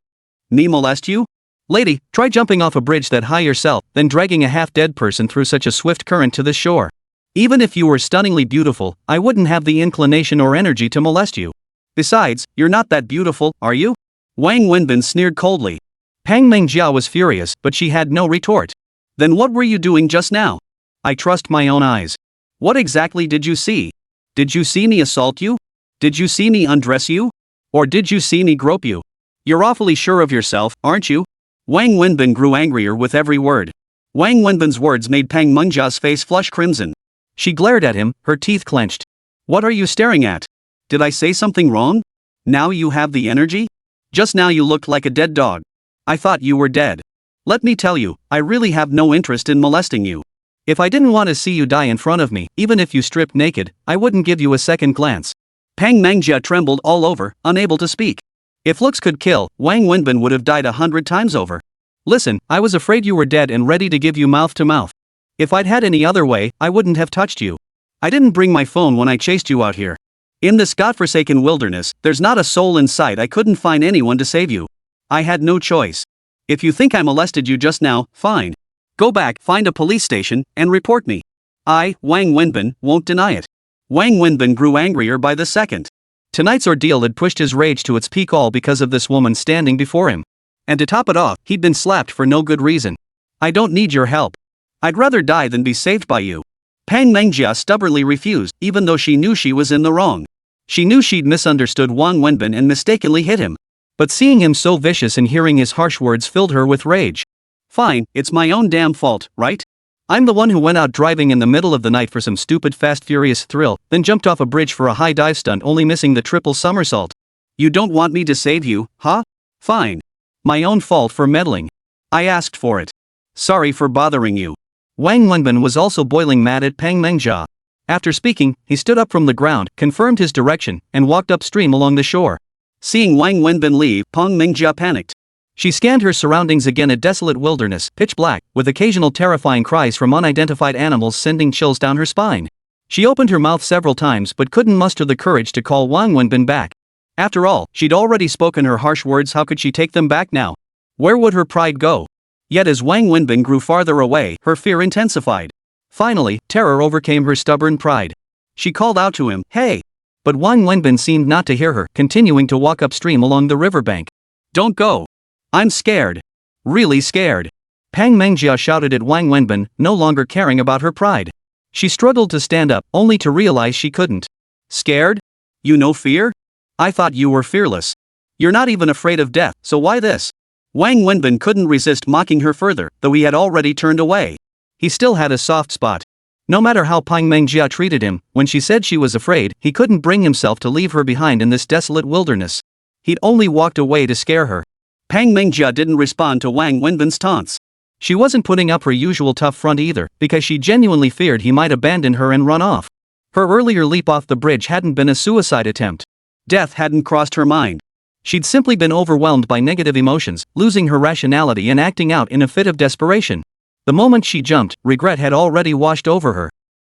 Me molest you? Lady, try jumping off a bridge that high yourself, then dragging a half-dead person through such a swift current to the shore. Even if you were stunningly beautiful, I wouldn't have the inclination or energy to molest you. Besides, you're not that beautiful, are you? Wang Wenbin sneered coldly. Pang Mengjia was furious, but she had no retort. Then what were you doing just now? I trust my own eyes. What exactly did you see? Did you see me assault you? Did you see me undress you? Or did you see me grope you? You're awfully sure of yourself, aren't you? Wang Wenbin grew angrier with every word. Wang Wenbin's words made Pang Mengjia's face flush crimson. She glared at him, her teeth clenched. What are you staring at? Did I say something wrong? Now you have the energy? Just now you looked like a dead dog. I thought you were dead. Let me tell you, I really have no interest in molesting you. If I didn't want to see you die in front of me, even if you stripped naked, I wouldn't give you a second glance. Pang Mengjia trembled all over, unable to speak. If looks could kill, Wang Wenbin would have died 100 times over. Listen, I was afraid you were dead and ready to give you mouth to mouth. If I'd had any other way, I wouldn't have touched you. I didn't bring my phone when I chased you out here. In this godforsaken wilderness, there's not a soul in sight. I couldn't find anyone to save you. I had no choice. If you think I molested you just now, fine. Go back, find a police station, and report me. I, Wang Wenbin, won't deny it. Wang Wenbin grew angrier by the second. Tonight's ordeal had pushed his rage to its peak, all because of this woman standing before him. And to top it off, he'd been slapped for no good reason. I don't need your help. I'd rather die than be saved by you. Pang Mengjia stubbornly refused, even though she knew she was in the wrong. She knew she'd misunderstood Wang Wenbin and mistakenly hit him. But seeing him so vicious and hearing his harsh words filled her with rage. Fine, it's my own damn fault, right? I'm the one who went out driving in the middle of the night for some stupid fast furious thrill, then jumped off a bridge for a high dive stunt, only missing the triple somersault. You don't want me to save you, huh? Fine. My own fault for meddling. I asked for it. Sorry for bothering you. Wang Wenbin was also boiling mad at Pang Mengjia. After speaking, he stood up from the ground, confirmed his direction, and walked upstream along the shore. Seeing Wang Wenbin leave, Pang Mengjia panicked. She scanned her surroundings again, a desolate wilderness, pitch black, with occasional terrifying cries from unidentified animals sending chills down her spine. She opened her mouth several times but couldn't muster the courage to call Wang Wenbin back. After all, she'd already spoken her harsh words. How could she take them back now? Where would her pride go? Yet as Wang Wenbin grew farther away, her fear intensified. Finally, terror overcame her stubborn pride. She called out to him, "Hey!" But Wang Wenbin seemed not to hear her, continuing to walk upstream along the riverbank. "Don't go. I'm scared. Really scared." Pang Mengjia shouted at Wang Wenbin, no longer caring about her pride. She struggled to stand up, only to realize she couldn't. Scared? You know fear? I thought you were fearless. You're not even afraid of death, so why this? Wang Wenbin couldn't resist mocking her further, though he had already turned away. He still had a soft spot. No matter how Pang Mengjia treated him, when she said she was afraid, he couldn't bring himself to leave her behind in this desolate wilderness. He'd only walked away to scare her. Pang Mengjia didn't respond to Wang Wenbin's taunts. She wasn't putting up her usual tough front either, because she genuinely feared he might abandon her and run off. Her earlier leap off the bridge hadn't been a suicide attempt. Death hadn't crossed her mind. She'd simply been overwhelmed by negative emotions, losing her rationality and acting out in a fit of desperation. The moment she jumped, regret had already washed over her.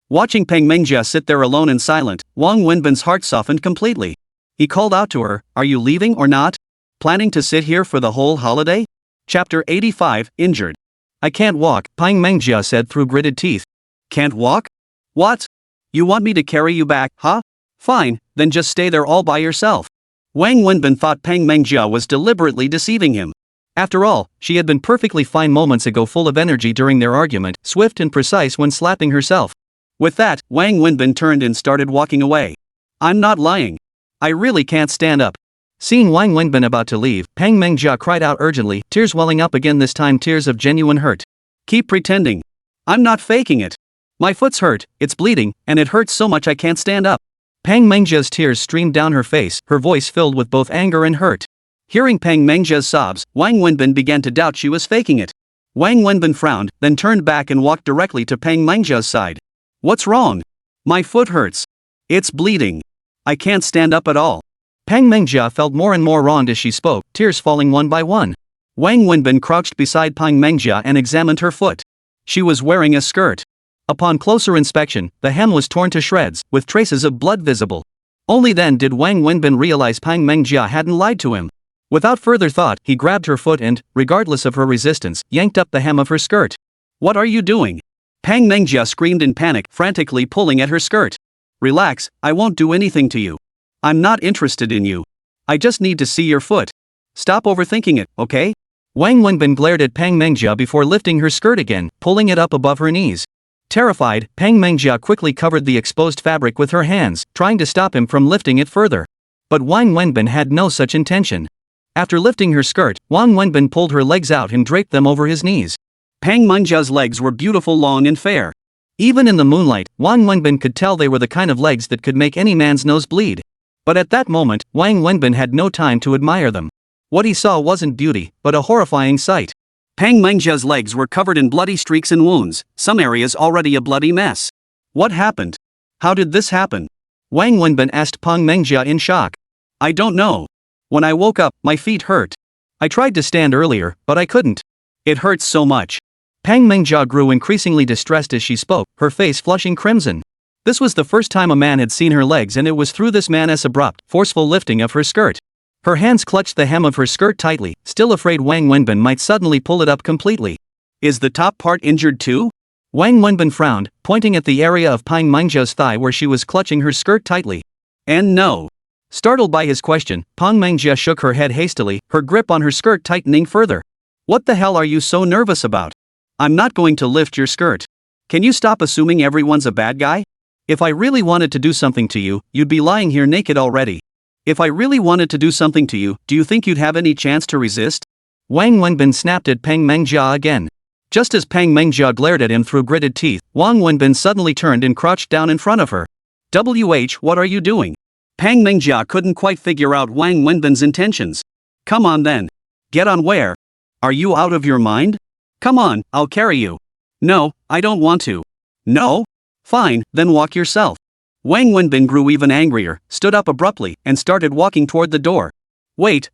Watching Peng Mengjia sit there alone and silent, Wang Wenbin's heart softened completely. He called out to her, "Are you leaving or not? Planning to sit here for the whole holiday?" Chapter 85, Injured. "I can't walk," Peng Mengjia said through gritted teeth. "Can't walk? What? You want me to carry you back, huh? Fine, then just stay there all by yourself." Wang Wenbin thought Peng Mengjia was deliberately deceiving him. After all, she had been perfectly fine moments ago, full of energy during their argument, swift and precise when slapping herself. With that, Wang Wenbin turned and started walking away. "I'm not lying. I really can't stand up." Seeing Wang Wenbin about to leave, Peng Mengjia cried out urgently, tears welling up again, this time tears of genuine hurt. "Keep pretending. I'm not faking it. My foot's hurt, it's bleeding, and it hurts so much I can't stand up." Peng Mengjia's tears streamed down her face, her voice filled with both anger and hurt. Hearing Peng Mengjia's sobs, Wang Wenbin began to doubt she was faking it. Wang Wenbin frowned, then turned back and walked directly to Peng Mengjia's side. "What's wrong? My foot hurts. It's bleeding. I can't stand up at all." Peng Mengjia felt more and more wronged as she spoke, tears falling one by one. Wang Wenbin crouched beside Peng Mengjia and examined her foot. She was wearing a skirt. Upon closer inspection, the hem was torn to shreds, with traces of blood visible. Only then did Wang Wenbin realize Peng Mengjia hadn't lied to him. Without further thought, he grabbed her foot and, regardless of her resistance, yanked up the hem of her skirt. "What are you doing?" Peng Mengjia screamed in panic, frantically pulling at her skirt. "Relax, I won't do anything to you. I'm not interested in you. I just need to see your foot. Stop overthinking it, okay?" Wang Wenbin glared at Peng Mengjia before lifting her skirt again, pulling it up above her knees. Terrified, Peng Mengjia quickly covered the exposed fabric with her hands, trying to stop him from lifting it further. But Wang Wenbin had no such intention. After lifting her skirt, Wang Wenbin pulled her legs out and draped them over his knees. Peng Mengjia's legs were beautiful, long and fair. Even in the moonlight, Wang Wenbin could tell they were the kind of legs that could make any man's nose bleed. But at that moment, Wang Wenbin had no time to admire them. What he saw wasn't beauty, but a horrifying sight. Peng Mengjia's legs were covered in bloody streaks and wounds, some areas already a bloody mess. What happened? How did this happen? Wang Wenbin asked Peng Mengjia in shock. "I don't know. When I woke up, my feet hurt. I tried to stand earlier, but I couldn't. It hurts so much." Peng Mengjia grew increasingly distressed as she spoke, her face flushing crimson. This was the first time a man had seen her legs, and it was through this man's abrupt, forceful lifting of her skirt. Her hands clutched the hem of her skirt tightly, still afraid Wang Wenbin might suddenly pull it up completely. "Is the top part injured too?" Wang Wenbin frowned, pointing at the area of Peng Mengjia's thigh where she was clutching her skirt tightly. "And no." Startled by his question, Peng Mengjia shook her head hastily, her grip on her skirt tightening further. "What the hell are you so nervous about? I'm not going to lift your skirt. Can you stop assuming everyone's a bad guy? If I really wanted to do something to you, you'd be lying here naked already. If I really wanted to do something to you, do you think you'd have any chance to resist?" Wang Wenbin snapped at Peng Mengjia again. Just as Peng Mengjia glared at him through gritted teeth, Wang Wenbin suddenly turned and crouched down in front of her. What are you doing?" Peng Mengjia couldn't quite figure out Wang Wenbin's intentions. "Come on then. Get on where? Are you out of your mind? Come on, I'll carry you." "No, I don't want to." "No? Fine, then walk yourself." Wang Wenbin grew even angrier, stood up abruptly, and started walking toward the door. Wait.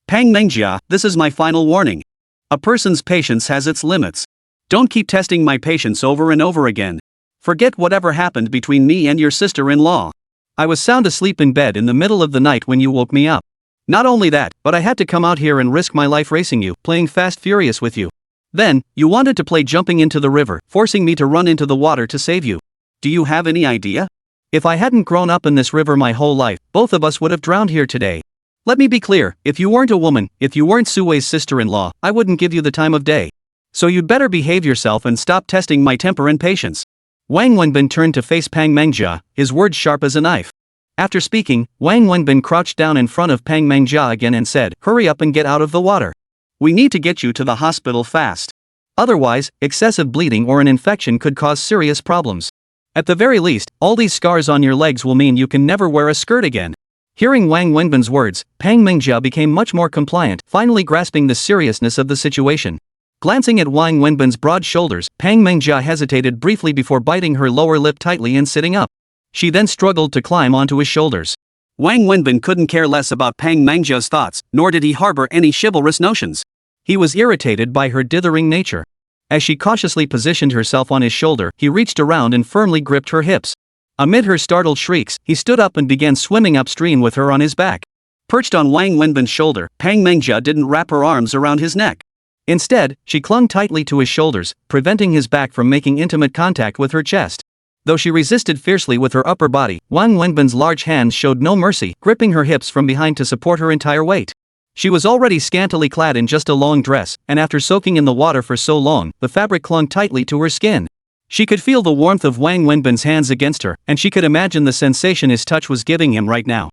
Peng Mengjia, this is my final warning. A person's patience has its limits. Don't keep testing my patience over and over again. Forget whatever happened between me and your sister-in-law. I was sound asleep in bed in the middle of the night when you woke me up. Not only that, but I had to come out here and risk my life racing you, playing Fast Furious with you. Then, you wanted to play jumping into the river, forcing me to run into the water to save you. Do you have any idea? If I hadn't grown up in this river my whole life, both of us would have drowned here today. Let me be clear, if you weren't a woman, if you weren't Suwei's sister-in-law, I wouldn't give you the time of day. So you'd better behave yourself and stop testing my temper and patience." Wang Wenbin turned to face Peng Mengjia, his words sharp as a knife. After speaking, Wang Wenbin crouched down in front of Peng Mengjia again and said, "Hurry up and get out of the water. We need to get you to the hospital fast. Otherwise, excessive bleeding or an infection could cause serious problems. At the very least, all these scars on your legs will mean you can never wear a skirt again." Hearing Wang Wenbin's words, Peng Mengjia became much more compliant, finally grasping the seriousness of the situation. Glancing at Wang Wenbin's broad shoulders, Peng Mengjia hesitated briefly before biting her lower lip tightly and sitting up. She then struggled to climb onto his shoulders. Wang Wenbin couldn't care less about Peng Mengjia's thoughts, nor did he harbor any chivalrous notions. He was irritated by her dithering nature. As she cautiously positioned herself on his shoulder, he reached around and firmly gripped her hips. Amid her startled shrieks, he stood up and began swimming upstream with her on his back. Perched on Wang Wenbin's shoulder, Pang Mengjia didn't wrap her arms around his neck. Instead, she clung tightly to his shoulders, preventing his back from making intimate contact with her chest. Though she resisted fiercely with her upper body, Wang Wenbin's large hands showed no mercy, gripping her hips from behind to support her entire weight. She was already scantily clad in just a long dress, and after soaking in the water for so long, the fabric clung tightly to her skin. She could feel the warmth of Wang Wenbin's hands against her, and she could imagine the sensation his touch was giving him right now.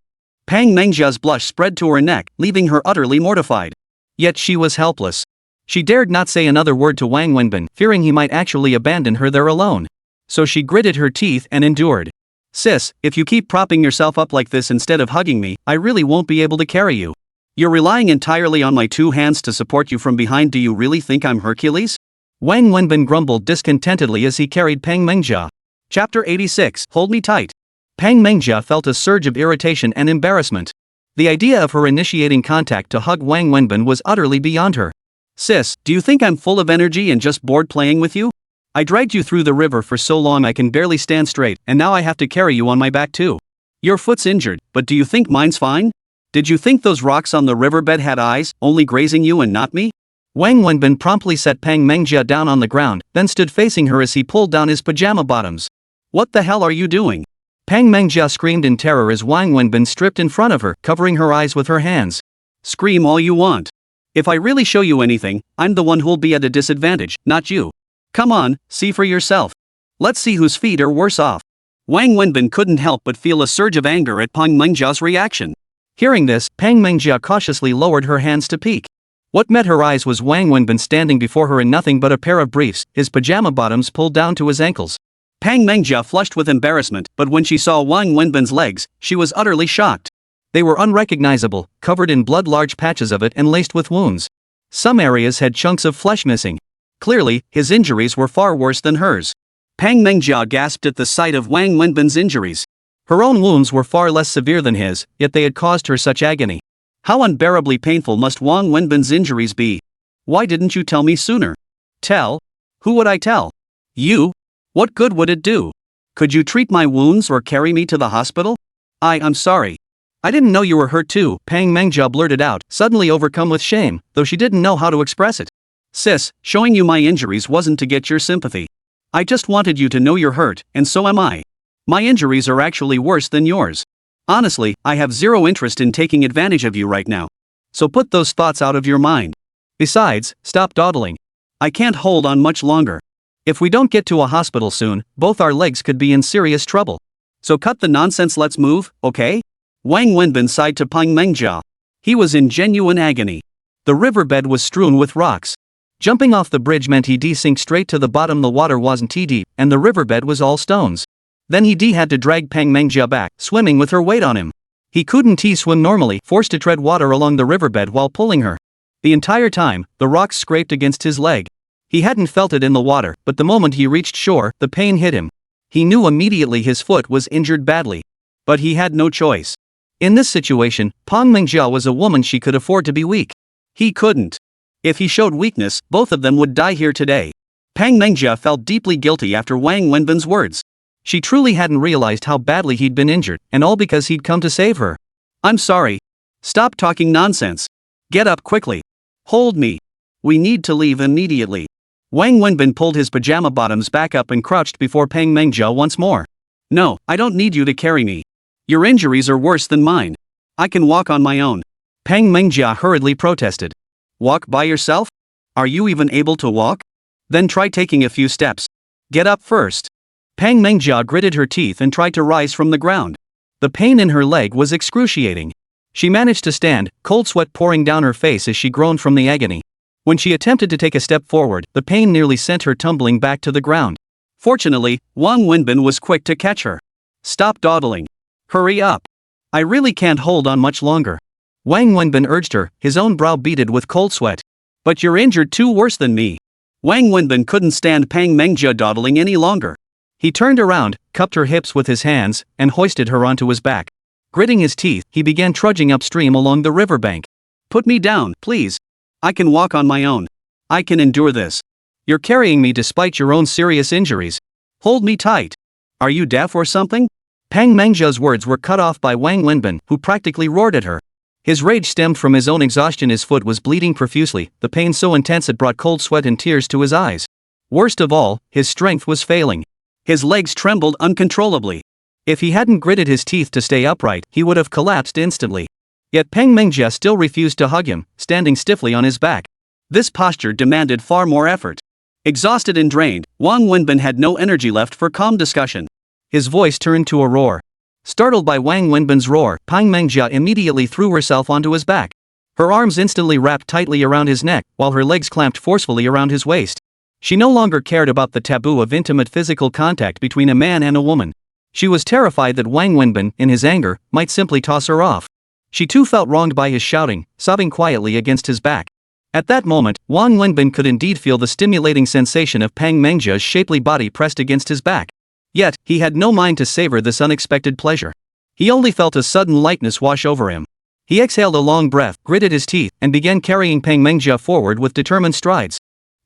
Pang Mengjia's blush spread to her neck, leaving her utterly mortified. Yet she was helpless. She dared not say another word to Wang Wenbin, fearing he might actually abandon her there alone. So she gritted her teeth and endured. "Sis, if you keep propping yourself up like this instead of hugging me, I really won't be able to carry you. You're relying entirely on my 2 hands to support you from behind. Do you really think I'm Hercules?" Wang Wenbin grumbled discontentedly as he carried Pang Mengjia. Chapter 86. Hold me tight. Pang Mengjia felt a surge of irritation and embarrassment. The idea of her initiating contact to hug Wang Wenbin was utterly beyond her. "Sis, do you think I'm full of energy and just bored playing with you? I dragged you through the river for so long I can barely stand straight, and now I have to carry you on my back too. Your foot's injured, but do you think mine's fine? Did you think those rocks on the riverbed had eyes, only grazing you and not me?" Wang Wenbin promptly set Pang Mengjia down on the ground, then stood facing her as he pulled down his pajama bottoms. "What the hell are you doing?" Pang Mengjia screamed in terror as Wang Wenbin stripped in front of her, covering her eyes with her hands. "Scream all you want. If I really show you anything, I'm the one who'll be at a disadvantage, not you. Come on, see for yourself. Let's see whose feet are worse off." Wang Wenbin couldn't help but feel a surge of anger at Pang Mengjia's reaction. Hearing this, Pang Mengjia cautiously lowered her hands to peek. What met her eyes was Wang Wenbin standing before her in nothing but a pair of briefs, his pajama bottoms pulled down to his ankles. Pang Mengjia flushed with embarrassment, but when she saw Wang Wenbin's legs, she was utterly shocked. They were unrecognizable, covered in blood, large patches of it and laced with wounds. Some areas had chunks of flesh missing. Clearly, his injuries were far worse than hers. Pang Mengjia gasped at the sight of Wang Wenbin's injuries. Her own wounds were far less severe than his, yet they had caused her such agony. How unbearably painful must Wang Wenbin's injuries be? Why didn't you tell me sooner? Tell? Who would I tell? You? What good would it do? Could you treat my wounds or carry me to the hospital? I'm sorry. I didn't know you were hurt too, Pang Mengjia blurted out, suddenly overcome with shame, though she didn't know how to express it. Sis, showing you my injuries wasn't to get your sympathy. I just wanted you to know you're hurt, and so am I. My injuries are actually worse than yours. Honestly, I have zero interest in taking advantage of you right now. So put those thoughts out of your mind. Besides, stop dawdling. I can't hold on much longer. If we don't get to a hospital soon, both our legs could be in serious trouble. So cut the nonsense, let's move, okay? Wang Wenbin sighed to Pang Mengjia. He was in genuine agony. The riverbed was strewn with rocks. Jumping off the bridge meant he'd sink straight to the bottom. The water wasn't deep, and the riverbed was all stones. Then he had to drag Pang Mengjia back, swimming with her weight on him. He couldn't swim normally, forced to tread water along the riverbed while pulling her. The entire time, the rocks scraped against his leg. He hadn't felt it in the water, but the moment he reached shore, the pain hit him. He knew immediately his foot was injured badly. But he had no choice. In this situation, Pang Mengjia was a woman. She could afford to be weak. He couldn't. If he showed weakness, both of them would die here today. Pang Mengjia felt deeply guilty after Wang Wenbin's words. She truly hadn't realized how badly he'd been injured, and all because he'd come to save her. I'm sorry. Stop talking nonsense. Get up quickly. Hold me. We need to leave immediately. Wang Wenbin pulled his pajama bottoms back up and crouched before Pang Mengjia once more. No, I don't need you to carry me. Your injuries are worse than mine. I can walk on my own. Pang Mengjia hurriedly protested. Walk by yourself? Are you even able to walk? Then try taking a few steps. Get up first. Pang Mengjia gritted her teeth and tried to rise from the ground. The pain in her leg was excruciating. She managed to stand, cold sweat pouring down her face as she groaned from the agony. When she attempted to take a step forward, the pain nearly sent her tumbling back to the ground. Fortunately, Wang Wenbin was quick to catch her. Stop dawdling. Hurry up. I really can't hold on much longer. Wang Wenbin urged her, his own brow beaded with cold sweat. But you're injured too, worse than me. Wang Wenbin couldn't stand Pang Mengjia dawdling any longer. He turned around, cupped her hips with his hands, and hoisted her onto his back. Gritting his teeth, he began trudging upstream along the riverbank. Put me down, please. I can walk on my own. I can endure this. You're carrying me despite your own serious injuries. Hold me tight. Are you deaf or something? Pang Mengjia's words were cut off by Wang Wenbin, who practically roared at her. His rage stemmed from his own exhaustion. His foot was bleeding profusely, the pain so intense it brought cold sweat and tears to his eyes. Worst of all, his strength was failing. His legs trembled uncontrollably. If he hadn't gritted his teeth to stay upright, he would have collapsed instantly. Yet Pang Mengjia still refused to hug him, standing stiffly on his back. This posture demanded far more effort. Exhausted and drained, Wang Wenbin had no energy left for calm discussion. His voice turned to a roar. Startled by Wang Wenbin's roar, Pang Mengjia immediately threw herself onto his back. Her arms instantly wrapped tightly around his neck, while her legs clamped forcefully around his waist. She no longer cared about the taboo of intimate physical contact between a man and a woman. She was terrified that Wang Wenbin, in his anger, might simply toss her off. She too felt wronged by his shouting, sobbing quietly against his back. At that moment, Wang Wenbin could indeed feel the stimulating sensation of Pang Mengjia's shapely body pressed against his back. Yet, he had no mind to savor this unexpected pleasure. He only felt a sudden lightness wash over him. He exhaled a long breath, gritted his teeth, and began carrying Pang Mengjia forward with determined strides.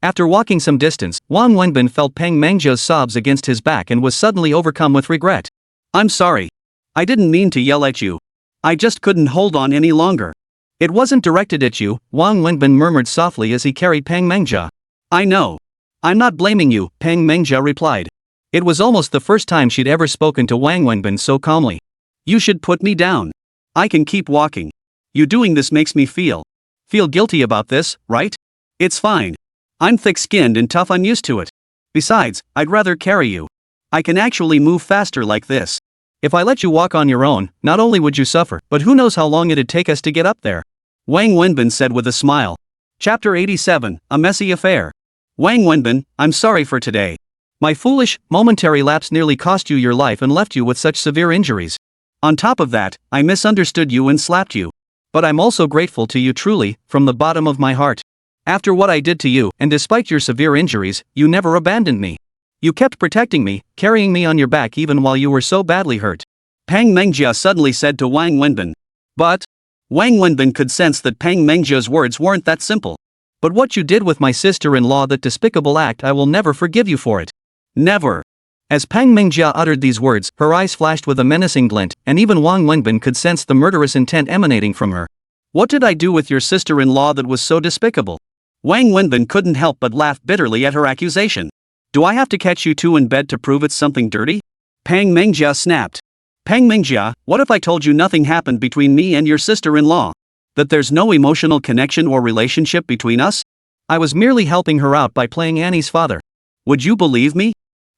After walking some distance, Wang Wenbin felt Pang Mengjia's sobs against his back and was suddenly overcome with regret. "I'm sorry. I didn't mean to yell at you. I just couldn't hold on any longer." "It wasn't directed at you," Wang Wenbin murmured softly as he carried Pang Mengjia. "I know. I'm not blaming you," Pang Mengjia replied. It was almost the first time she'd ever spoken to Wang Wenbin so calmly. "You should put me down. I can keep walking. You doing this makes me feel guilty about this, right? It's fine. I'm thick-skinned and tough. I'm used to it. Besides, I'd rather carry you. I can actually move faster like this. If I let you walk on your own, not only would you suffer, but who knows how long it'd take us to get up there," Wang Wenbin said with a smile. Chapter 87, A Messy Affair. Wang Wenbin, I'm sorry for today. My foolish, momentary lapse nearly cost you your life and left you with such severe injuries. On top of that, I misunderstood you and slapped you. But I'm also grateful to you truly, from the bottom of my heart. After what I did to you, and despite your severe injuries, you never abandoned me. You kept protecting me, carrying me on your back even while you were so badly hurt," Pang Mengjia suddenly said to Wang Wenbin. But Wang Wenbin could sense that Pang Mengjia's words weren't that simple. "But what you did with my sister-in-law, that despicable act, I will never forgive you for it. Never." As Pang Mengjia uttered these words, her eyes flashed with a menacing glint, and even Wang Wenbin could sense the murderous intent emanating from her. "What did I do with your sister-in-law that was so despicable?" Wang Wenbin couldn't help but laugh bitterly at her accusation. "Do I have to catch you two in bed to prove it's something dirty?" Pang Mengjia snapped. "Pang Mengjia, what if I told you nothing happened between me and your sister-in-law? That there's no emotional connection or relationship between us? I was merely helping her out by playing Annie's father. Would you believe me?"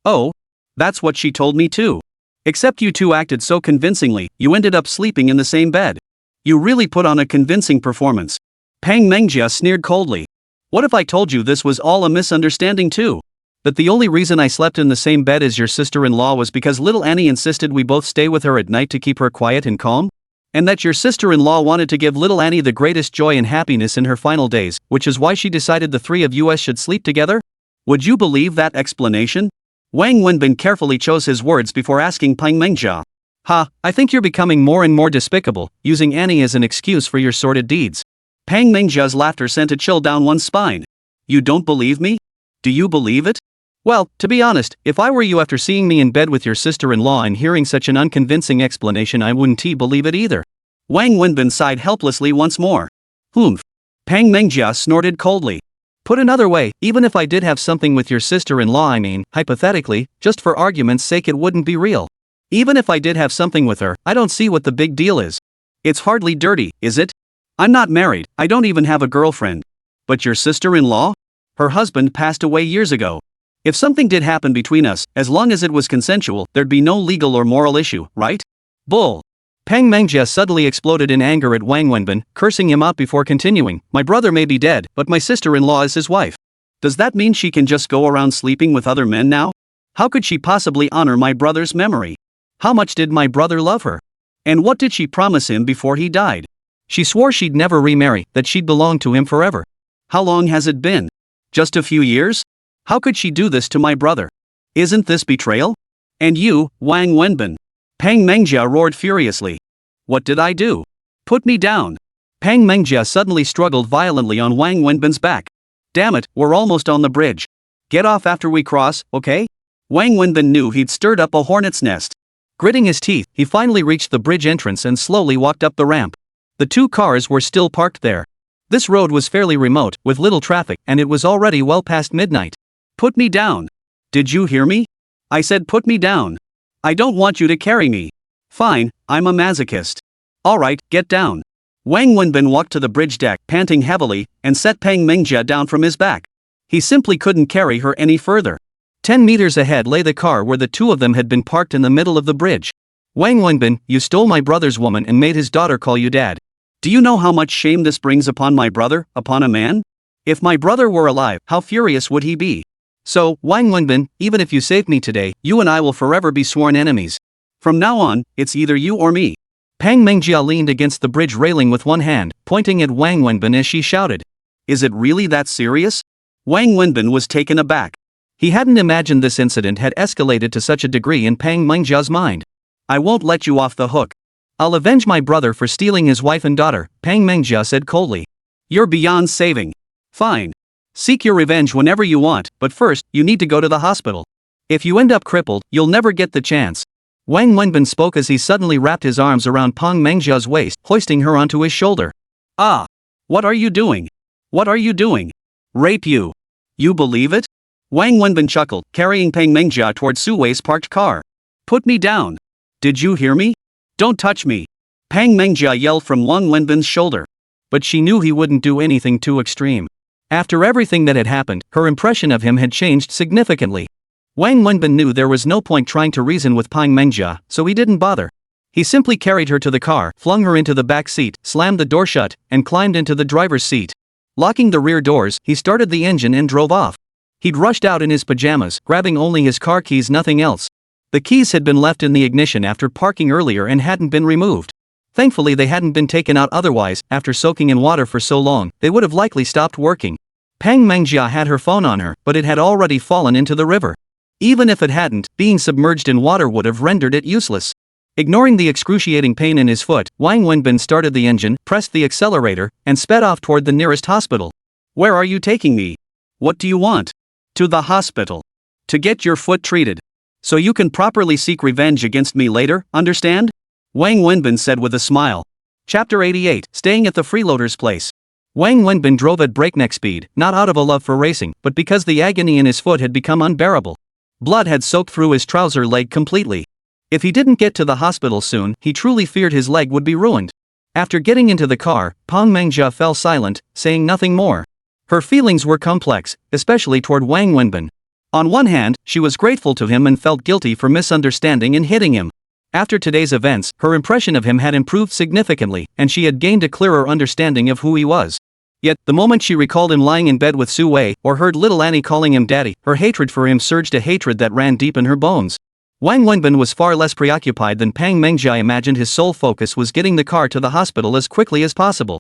"Oh, that's what she told me too. Except you two acted so convincingly, you ended up sleeping in the same bed. You really put on a convincing performance." Pang Mengjia sneered coldly. "What if I told you this was all a misunderstanding too? That the only reason I slept in the same bed as your sister-in-law was because little Annie insisted we both stay with her at night to keep her quiet and calm? And that your sister-in-law wanted to give little Annie the greatest joy and happiness in her final days, which is why she decided the three of us should sleep together? Would you believe that explanation?" Wang Wenbin carefully chose his words before asking Pang Mengjia. "Ha, I think you're becoming more and more despicable, using Annie as an excuse for your sordid deeds." Pang Mengjia's laughter sent a chill down one's spine. "You don't believe me? Do you believe it? Well, to be honest, if I were you after seeing me in bed with your sister-in-law and hearing such an unconvincing explanation, I wouldn't believe it either." Wang Wenbin sighed helplessly once more. "Humph." Pang Mengjia snorted coldly. "Put another way, even if I did have something with your sister-in-law, I mean, hypothetically, just for argument's sake, it wouldn't be real. Even if I did have something with her, I don't see what the big deal is. It's hardly dirty, is it? I'm not married, I don't even have a girlfriend. But your sister-in-law? Her husband passed away years ago. If something did happen between us, as long as it was consensual, there'd be no legal or moral issue, right? Bull." Pang Mengjia suddenly exploded in anger at Wang Wenbin, cursing him out before continuing. "My brother may be dead, but my sister-in-law is his wife. Does that mean she can just go around sleeping with other men now? How could she possibly honor my brother's memory? How much did my brother love her? And what did she promise him before he died? She swore she'd never remarry, that she'd belong to him forever. How long has it been? Just a few years? How could she do this to my brother? Isn't this betrayal? And you, Wang Wenbin?" Pang Mengjia roared furiously. "What did I do? Put me down." Pang Mengjia suddenly struggled violently on Wang Wenbin's back. "Damn it, we're almost on the bridge. Get off after we cross, okay? Wang Wenbin knew he'd stirred up a hornet's nest. Gritting his teeth, he finally reached the bridge entrance and slowly walked up the ramp. The 2 cars were still parked there. This road was fairly remote, with little traffic, and it was already well past midnight. Put me down. Did you hear me? I said put me down. I don't want you to carry me. Fine, I'm a masochist. Alright, get down. Wang Wenbin walked to the bridge deck, panting heavily, and set Pang Mengjia down from his back. He simply couldn't carry her any further. 10 meters ahead lay the car where the 2 of them had been parked in the middle of the bridge. Wang Wenbin, you stole my brother's woman and made his daughter call you dad. Do you know how much shame this brings upon my brother, upon a man? If my brother were alive, how furious would he be? So, Wang Wenbin, even if you saved me today, you and I will forever be sworn enemies. From now on, it's either you or me. Pang Mengjia leaned against the bridge railing with one hand, pointing at Wang Wenbin as she shouted. Is it really that serious? Wang Wenbin was taken aback. He hadn't imagined this incident had escalated to such a degree in Pang Mengjia's mind. I won't let you off the hook. I'll avenge my brother for stealing his wife and daughter, Pang Mengjia said coldly. You're beyond saving. Fine. Seek your revenge whenever you want, but first, you need to go to the hospital. If you end up crippled, you'll never get the chance. Wang Wenbin spoke as he suddenly wrapped his arms around Pang Mengjia's waist, hoisting her onto his shoulder. Ah! What are you doing? What are you doing? Rape you. You believe it? Wang Wenbin chuckled, carrying Pang Mengjia toward Su Wei's parked car. Put me down. Did you hear me? Don't touch me. Pang Mengjia yelled from Wang Wenbin's shoulder. But she knew he wouldn't do anything too extreme. After everything that had happened, her impression of him had changed significantly. Wang Wenbin knew there was no point trying to reason with Pang Mengjia, so he didn't bother. He simply carried her to the car, flung her into the back seat, slammed the door shut, and climbed into the driver's seat. Locking the rear doors, he started the engine and drove off. He'd rushed out in his pajamas, grabbing only his car keys, nothing else. The keys had been left in the ignition after parking earlier and hadn't been removed. Thankfully they hadn't been taken out, otherwise, after soaking in water for so long, they would have likely stopped working. Pang Mengjia had her phone on her, but it had already fallen into the river. Even if it hadn't, being submerged in water would have rendered it useless. Ignoring the excruciating pain in his foot, Wang Wenbin started the engine, pressed the accelerator, and sped off toward the nearest hospital. Where are you taking me? What do you want? To the hospital. To get your foot treated. So you can properly seek revenge against me later, understand? Wang Wenbin said with a smile. Chapter 88, Staying at the Freeloader's Place. Wang Wenbin drove at breakneck speed, not out of a love for racing, but because the agony in his foot had become unbearable. Blood had soaked through his trouser leg completely. If he didn't get to the hospital soon, he truly feared his leg would be ruined. After getting into the car, Pang Mengjia fell silent, saying nothing more. Her feelings were complex, especially toward Wang Wenbin. On one hand, she was grateful to him and felt guilty for misunderstanding and hitting him. After today's events, her impression of him had improved significantly, and she had gained a clearer understanding of who he was. Yet, the moment she recalled him lying in bed with Su Wei, or heard little Annie calling him daddy, her hatred for him surged, a hatred that ran deep in her bones. Wang Wenbin was far less preoccupied than Pang Mengjia imagined. His sole focus was getting the car to the hospital as quickly as possible.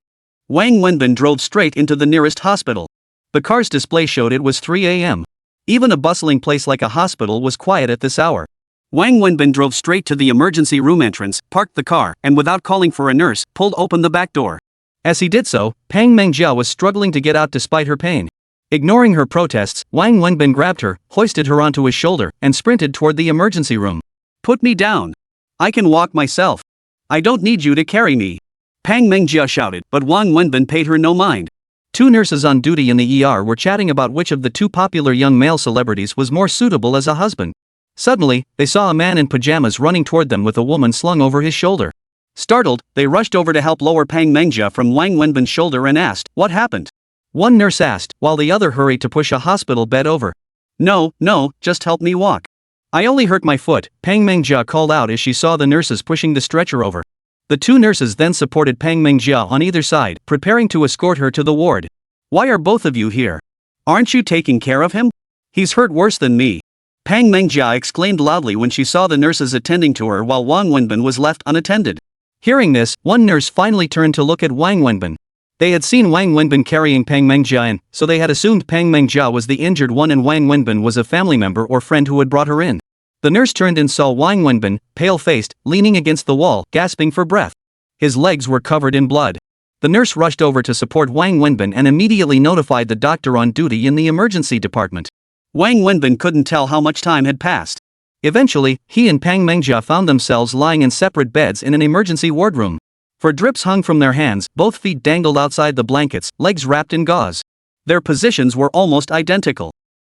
Wang Wenbin drove straight into the nearest hospital. The car's display showed it was 3 a.m. Even a bustling place like a hospital was quiet at this hour. Wang Wenbin drove straight to the emergency room entrance, parked the car, and without calling for a nurse, pulled open the back door. As he did so, Pang Mengjia was struggling to get out despite her pain. Ignoring her protests, Wang Wenbin grabbed her, hoisted her onto his shoulder, and sprinted toward the emergency room. Put me down. I can walk myself. I don't need you to carry me. Pang Mengjia shouted, but Wang Wenbin paid her no mind. 2 nurses on duty in the ER were chatting about which of the 2 popular young male celebrities was more suitable as a husband. Suddenly, they saw a man in pajamas running toward them with a woman slung over his shoulder. Startled, they rushed over to help lower Pang Mengjia from Wang Wenbin's shoulder and asked, "What happened?" One nurse asked, while the other hurried to push a hospital bed over. No, just help me walk. I only hurt my foot," Pang Mengjia called out as she saw the nurses pushing the stretcher over. The 2 nurses then supported Pang Mengjia on either side, preparing to escort her to the ward. "Why are both of you here? Aren't you taking care of him? He's hurt worse than me," Pang Mengjia exclaimed loudly when she saw the nurses attending to her while Wang Wenbin was left unattended. Hearing this, one nurse finally turned to look at Wang Wenbin. They had seen Wang Wenbin carrying Pang Mengjia in, so they had assumed Pang Mengjia was the injured one and Wang Wenbin was a family member or friend who had brought her in. The nurse turned and saw Wang Wenbin, pale-faced, leaning against the wall, gasping for breath. His legs were covered in blood. The nurse rushed over to support Wang Wenbin and immediately notified the doctor on duty in the emergency department. Wang Wenbin couldn't tell how much time had passed. Eventually, he and Pang Mengjia found themselves lying in separate beds in an emergency wardroom. For drips hung from their hands, both feet dangled outside the blankets, legs wrapped in gauze. Their positions were almost identical.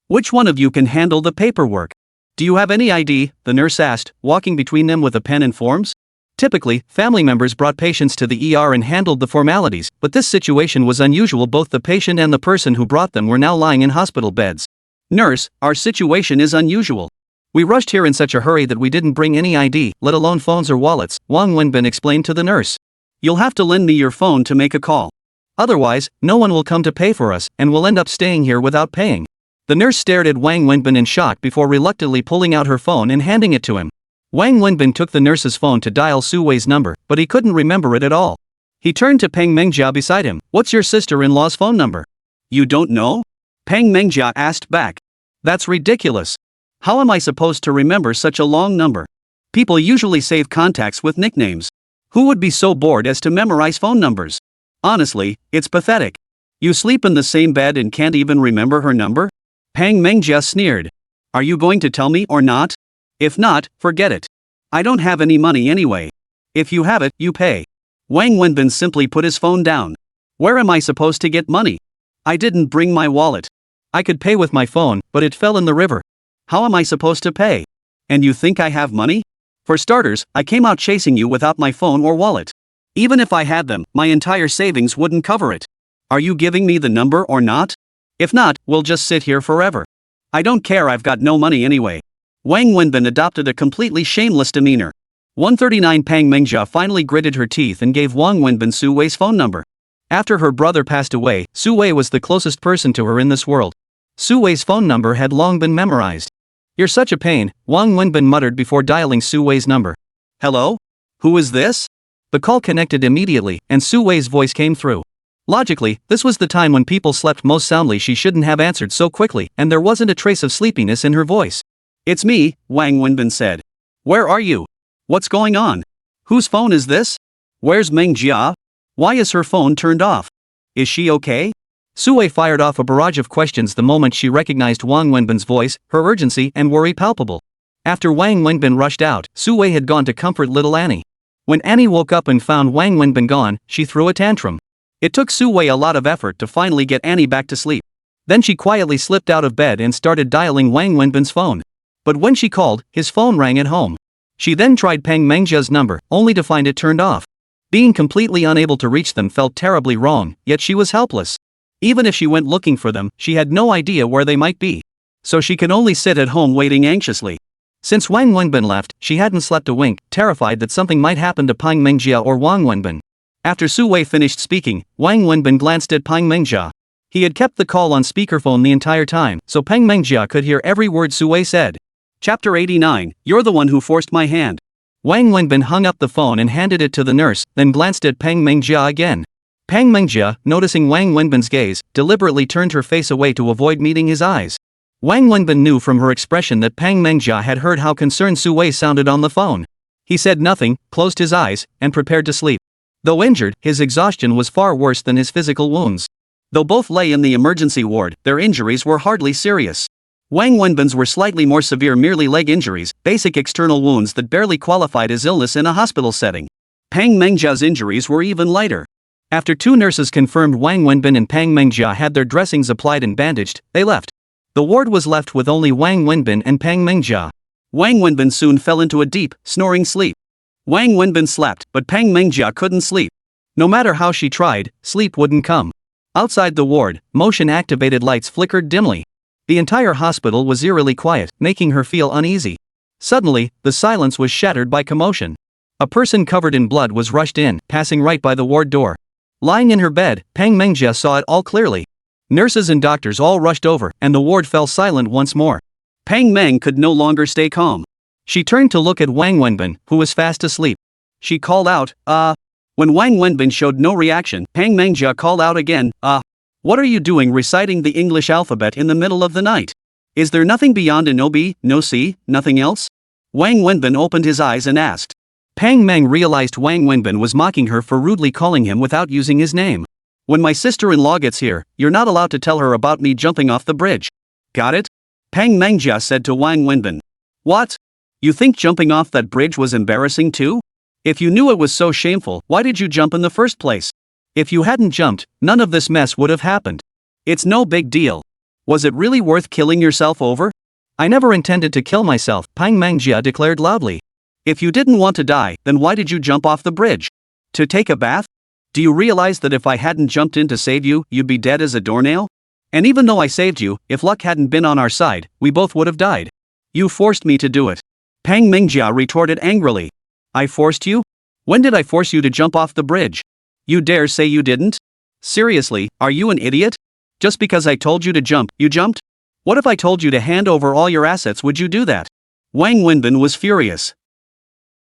"Which one of you can handle the paperwork? Do you have any ID?" the nurse asked, walking between them with a pen and forms. Typically, family members brought patients to the ER and handled the formalities, but this situation was unusual. Both the patient and the person who brought them were now lying in hospital beds. "Nurse, our situation is unusual. We rushed here in such a hurry that we didn't bring any ID, let alone phones or wallets," Wang Wenbin explained to the nurse. "You'll have to lend me your phone to make a call. Otherwise, no one will come to pay for us, and we'll end up staying here without paying." The nurse stared at Wang Wenbin in shock before reluctantly pulling out her phone and handing it to him. Wang Wenbin took the nurse's phone to dial Su Wei's number, but he couldn't remember it at all. He turned to Peng Mengjia beside him. "What's your sister-in-law's phone number?" "You don't know?" Peng Mengjia asked back. "That's ridiculous. How am I supposed to remember such a long number? People usually save contacts with nicknames. Who would be so bored as to memorize phone numbers? Honestly, it's pathetic. You sleep in the same bed and can't even remember her number?" Pang Mengjia sneered. "Are you going to tell me or not? If not, forget it. I don't have any money anyway. If you have it, you pay." Wang Wenbin simply put his phone down. "Where am I supposed to get money? I didn't bring my wallet. I could pay with my phone, but it fell in the river. How am I supposed to pay? And you think I have money? For starters, I came out chasing you without my phone or wallet. Even if I had them, my entire savings wouldn't cover it. Are you giving me the number or not? If not, we'll just sit here forever. I don't care, I've got no money anyway." Wang Wenbin adopted a completely shameless demeanor. 139 Pang Mengjia finally gritted her teeth and gave Wang Wenbin Su Wei's phone number. After her brother passed away, Su Wei was the closest person to her in this world. Su Wei's phone number had long been memorized. "You're such a pain," Wang Wenbin muttered before dialing Su Wei's number. "Hello? Who is this?" The call connected immediately, and Su Wei's voice came through. Logically, this was the time when people slept most soundly. She shouldn't have answered so quickly, and there wasn't a trace of sleepiness in her voice. "It's me," Wang Wenbin said. "Where are you? What's going on? Whose phone is this? Where's Meng Jia? Why is her phone turned off? Is she okay?" Su Wei fired off a barrage of questions the moment she recognized Wang Wenbin's voice, her urgency and worry palpable. After Wang Wenbin rushed out, Su Wei had gone to comfort little Annie. When Annie woke up and found Wang Wenbin gone, she threw a tantrum. It took Su Wei a lot of effort to finally get Annie back to sleep. Then she quietly slipped out of bed and started dialing Wang Wenbin's phone. But when she called, his phone rang at home. She then tried Peng Mengjia's number, only to find it turned off. Being completely unable to reach them felt terribly wrong, yet she was helpless. Even if she went looking for them, she had no idea where they might be. So she could only sit at home waiting anxiously. Since Wang Wenbin left, she hadn't slept a wink, terrified that something might happen to Peng Mengjia or Wang Wenbin. After Su Wei finished speaking, Wang Wenbin glanced at Peng Mengjia. He had kept the call on speakerphone the entire time, so Peng Mengjia could hear every word Su Wei said. Chapter 89, "You're the one who forced my hand." Wang Wenbin hung up the phone and handed it to the nurse, then glanced at Peng Mengjia again. Peng Mengjia, noticing Wang Wenbin's gaze, deliberately turned her face away to avoid meeting his eyes. Wang Wenbin knew from her expression that Peng Mengjia had heard how concerned Su Wei sounded on the phone. He said nothing, closed his eyes, and prepared to sleep. Though injured, his exhaustion was far worse than his physical wounds. Though both lay in the emergency ward, their injuries were hardly serious. Wang Wenbin's were slightly more severe, merely leg injuries, basic external wounds that barely qualified as illness in a hospital setting. Peng Mengjia's injuries were even lighter. After two nurses confirmed Wang Wenbin and Peng Mengjia had their dressings applied and bandaged, they left. The ward was left with only Wang Wenbin and Peng Mengjia. Wang Wenbin soon fell into a deep, snoring sleep. Wang Wenbin slept, but Peng Mengjia couldn't sleep. No matter how she tried, sleep wouldn't come. Outside the ward, motion-activated lights flickered dimly. The entire hospital was eerily quiet, making her feel uneasy. Suddenly, the silence was shattered by commotion. A person covered in blood was rushed in, passing right by the ward door. Lying in her bed, Peng Mengjia saw it all clearly. Nurses and doctors all rushed over, and the ward fell silent once more. Peng Meng could no longer stay calm. She turned to look at Wang Wenbin, who was fast asleep. She called out, When Wang Wenbin showed no reaction, Peng Mengjia called out again, What are you doing reciting the English alphabet in the middle of the night? Is there nothing beyond an OB, no C, nothing else? Wang Wenbin opened his eyes and asked. Peng Meng realized Wang Wenbin was mocking her for rudely calling him without using his name. When my sister-in-law gets here, you're not allowed to tell her about me jumping off the bridge. Got it? Pang Mangjia said to Wang Wenbin. What? You think jumping off that bridge was embarrassing too? If you knew it was so shameful, why did you jump in the first place? If you hadn't jumped, none of this mess would have happened. It's no big deal. Was it really worth killing yourself over? I never intended to kill myself, Pang Mangjia declared loudly. If you didn't want to die, then why did you jump off the bridge? To take a bath? Do you realize that if I hadn't jumped in to save you, you'd be dead as a doornail? And even though I saved you, if luck hadn't been on our side, we both would have died. You forced me to do it. Pang Mangjia retorted angrily. I forced you? When did I force you to jump off the bridge? You dare say you didn't? Seriously, are you an idiot? Just because I told you to jump, you jumped? What if I told you to hand over all your assets, would you do that? Wang Wenbin was furious.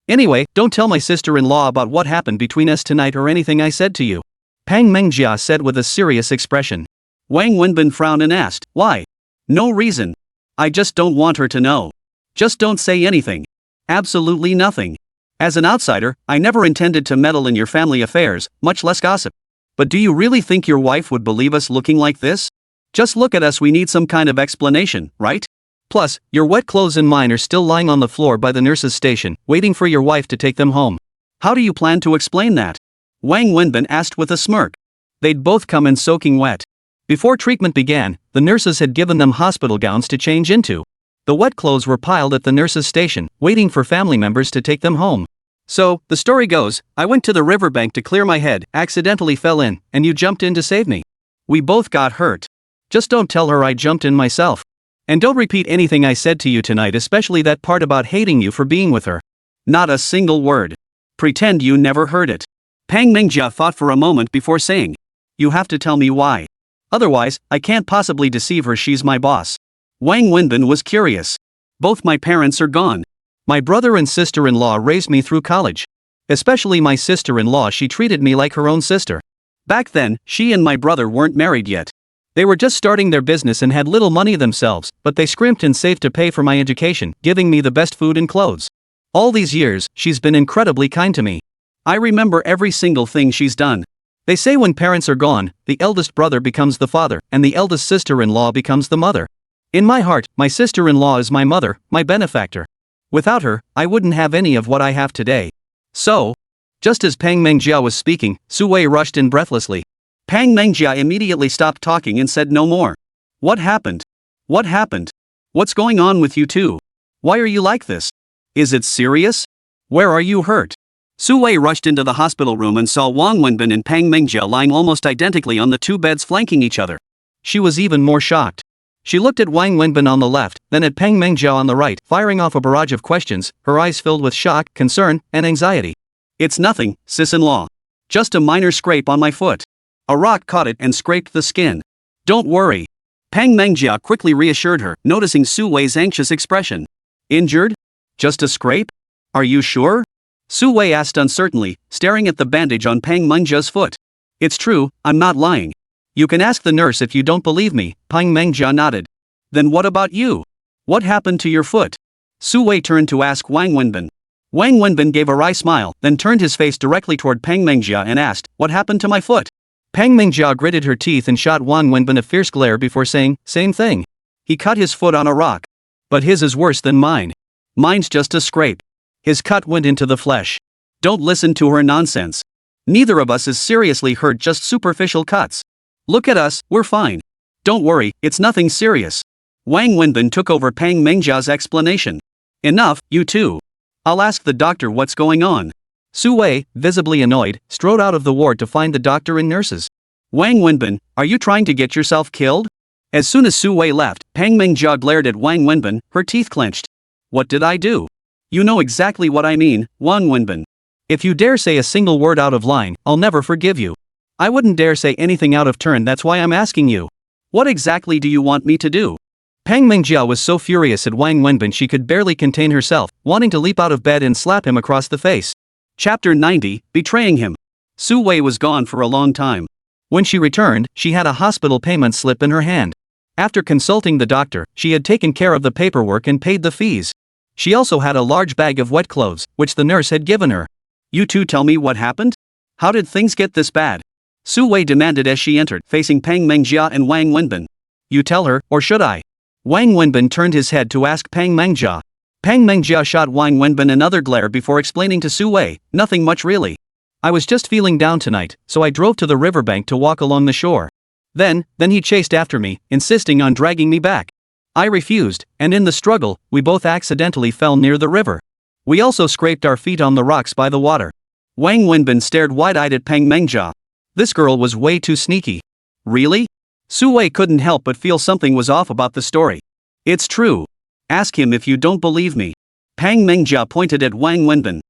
Anyway, don't tell my sister-in-law about what happened between us tonight or anything I said to you. Pang Mangjia said with a serious expression. Wang Wenbin frowned and asked, why? No reason. I just don't want her to know. Just don't say anything. Absolutely nothing. As an outsider, I never intended to meddle in your family affairs, much less gossip. But do you really think your wife would believe us looking like this? Just look at us, we need some kind of explanation, right? Plus, your wet clothes and mine are still lying on the floor by the nurse's station, waiting for your wife to take them home. How do you plan to explain that? Wang Wenbin asked with a smirk. They'd both come in soaking wet. Before treatment began, the nurses had given them hospital gowns to change into. The wet clothes were piled at the nurse's station, waiting for family members to take them home. So, the story goes, I went to the riverbank to clear my head, accidentally fell in, and you jumped in to save me. We both got hurt. Just don't tell her I jumped in myself. And don't repeat anything I said to you tonight, especially that part about hating you for being with her. Not a single word. Pretend you never heard it. Pang Mangjia thought for a moment before saying. You have to tell me why. Otherwise, I can't possibly deceive her, she's my boss. Wang Wenbin was curious. Both my parents are gone. My brother and sister-in-law raised me through college. Especially my sister-in-law, she treated me like her own sister. Back then, she and my brother weren't married yet. They were just starting their business and had little money themselves, but they scrimped and saved to pay for my education, giving me the best food and clothes. All these years, she's been incredibly kind to me. I remember every single thing she's done. They say when parents are gone, the eldest brother becomes the father, and the eldest sister-in-law becomes the mother. In my heart, my sister-in-law is my mother, my benefactor. Without her, I wouldn't have any of what I have today. So, just as Pang Mangjia was speaking, Su Wei rushed in breathlessly. Pang Mangjia immediately stopped talking and said no more. What happened? What happened? What's going on with you two? Why are you like this? Is it serious? Where are you hurt? Su Wei rushed into the hospital room and saw Wang Wenbin and Pang Mangjia lying almost identically on the two beds flanking each other. She was even more shocked. She looked at Wang Wenbin on the left, then at Pang Mangjia on the right, firing off a barrage of questions, her eyes filled with shock, concern, and anxiety. It's nothing, sis-in-law. Just a minor scrape on my foot. A rock caught it and scraped the skin. Don't worry. Pang Mangjia quickly reassured her, noticing Su Wei's anxious expression. Injured? Just a scrape? Are you sure? Su Wei asked uncertainly, staring at the bandage on Pang Mangjia's foot. It's true, I'm not lying. You can ask the nurse if you don't believe me, Pang Mangjia nodded. Then what about you? What happened to your foot? Su Wei turned to ask Wang Wenbin. Wang Wenbin gave a wry smile, then turned his face directly toward Pang Mangjia and asked, what happened to my foot? Pang Mangjia gritted her teeth and shot Wang Wenbin a fierce glare before saying, same thing. He cut his foot on a rock. But his is worse than mine. Mine's just a scrape. His cut went into the flesh. Don't listen to her nonsense. Neither of us is seriously hurt, just superficial cuts. Look at us, we're fine. Don't worry, it's nothing serious. Wang Wenbin took over Pang Mangjia's explanation. Enough, you two. I'll ask the doctor what's going on. Su Wei, visibly annoyed, strode out of the ward to find the doctor and nurses. Wang Wenbin, are you trying to get yourself killed? As soon as Su Wei left, Pang Mangjia glared at Wang Wenbin, her teeth clenched. What did I do? You know exactly what I mean, Wang Wenbin. If you dare say a single word out of line, I'll never forgive you. I wouldn't dare say anything out of turn, that's why I'm asking you. What exactly do you want me to do? Pang Mangjia was so furious at Wang Wenbin she could barely contain herself, wanting to leap out of bed and slap him across the face. Chapter 90, Betraying Him. Su Wei was gone for a long time. When she returned, she had a hospital payment slip in her hand. After consulting the doctor, she had taken care of the paperwork and paid the fees. She also had a large bag of wet clothes, which the nurse had given her. You two tell me what happened? How did things get this bad? Su Wei demanded as she entered, facing Pang Mangjia and Wang Wenbin. You tell her, or should I? Wang Wenbin turned his head to ask Pang Mengjia. Pang Mengjia shot Wang Wenbin another glare before explaining to Su Wei, nothing much really. I was just feeling down tonight, so I drove to the riverbank to walk along the shore. Then he chased after me, insisting on dragging me back. I refused, and in the struggle, we both accidentally fell near the river. We also scraped our feet on the rocks by the water. Wang Wenbin stared wide-eyed at Pang Mengjia. This girl was way too sneaky. Really? Su Wei couldn't help but feel something was off about the story. It's true. Ask him if you don't believe me. Pang Mengjia pointed at Wang Wenbin.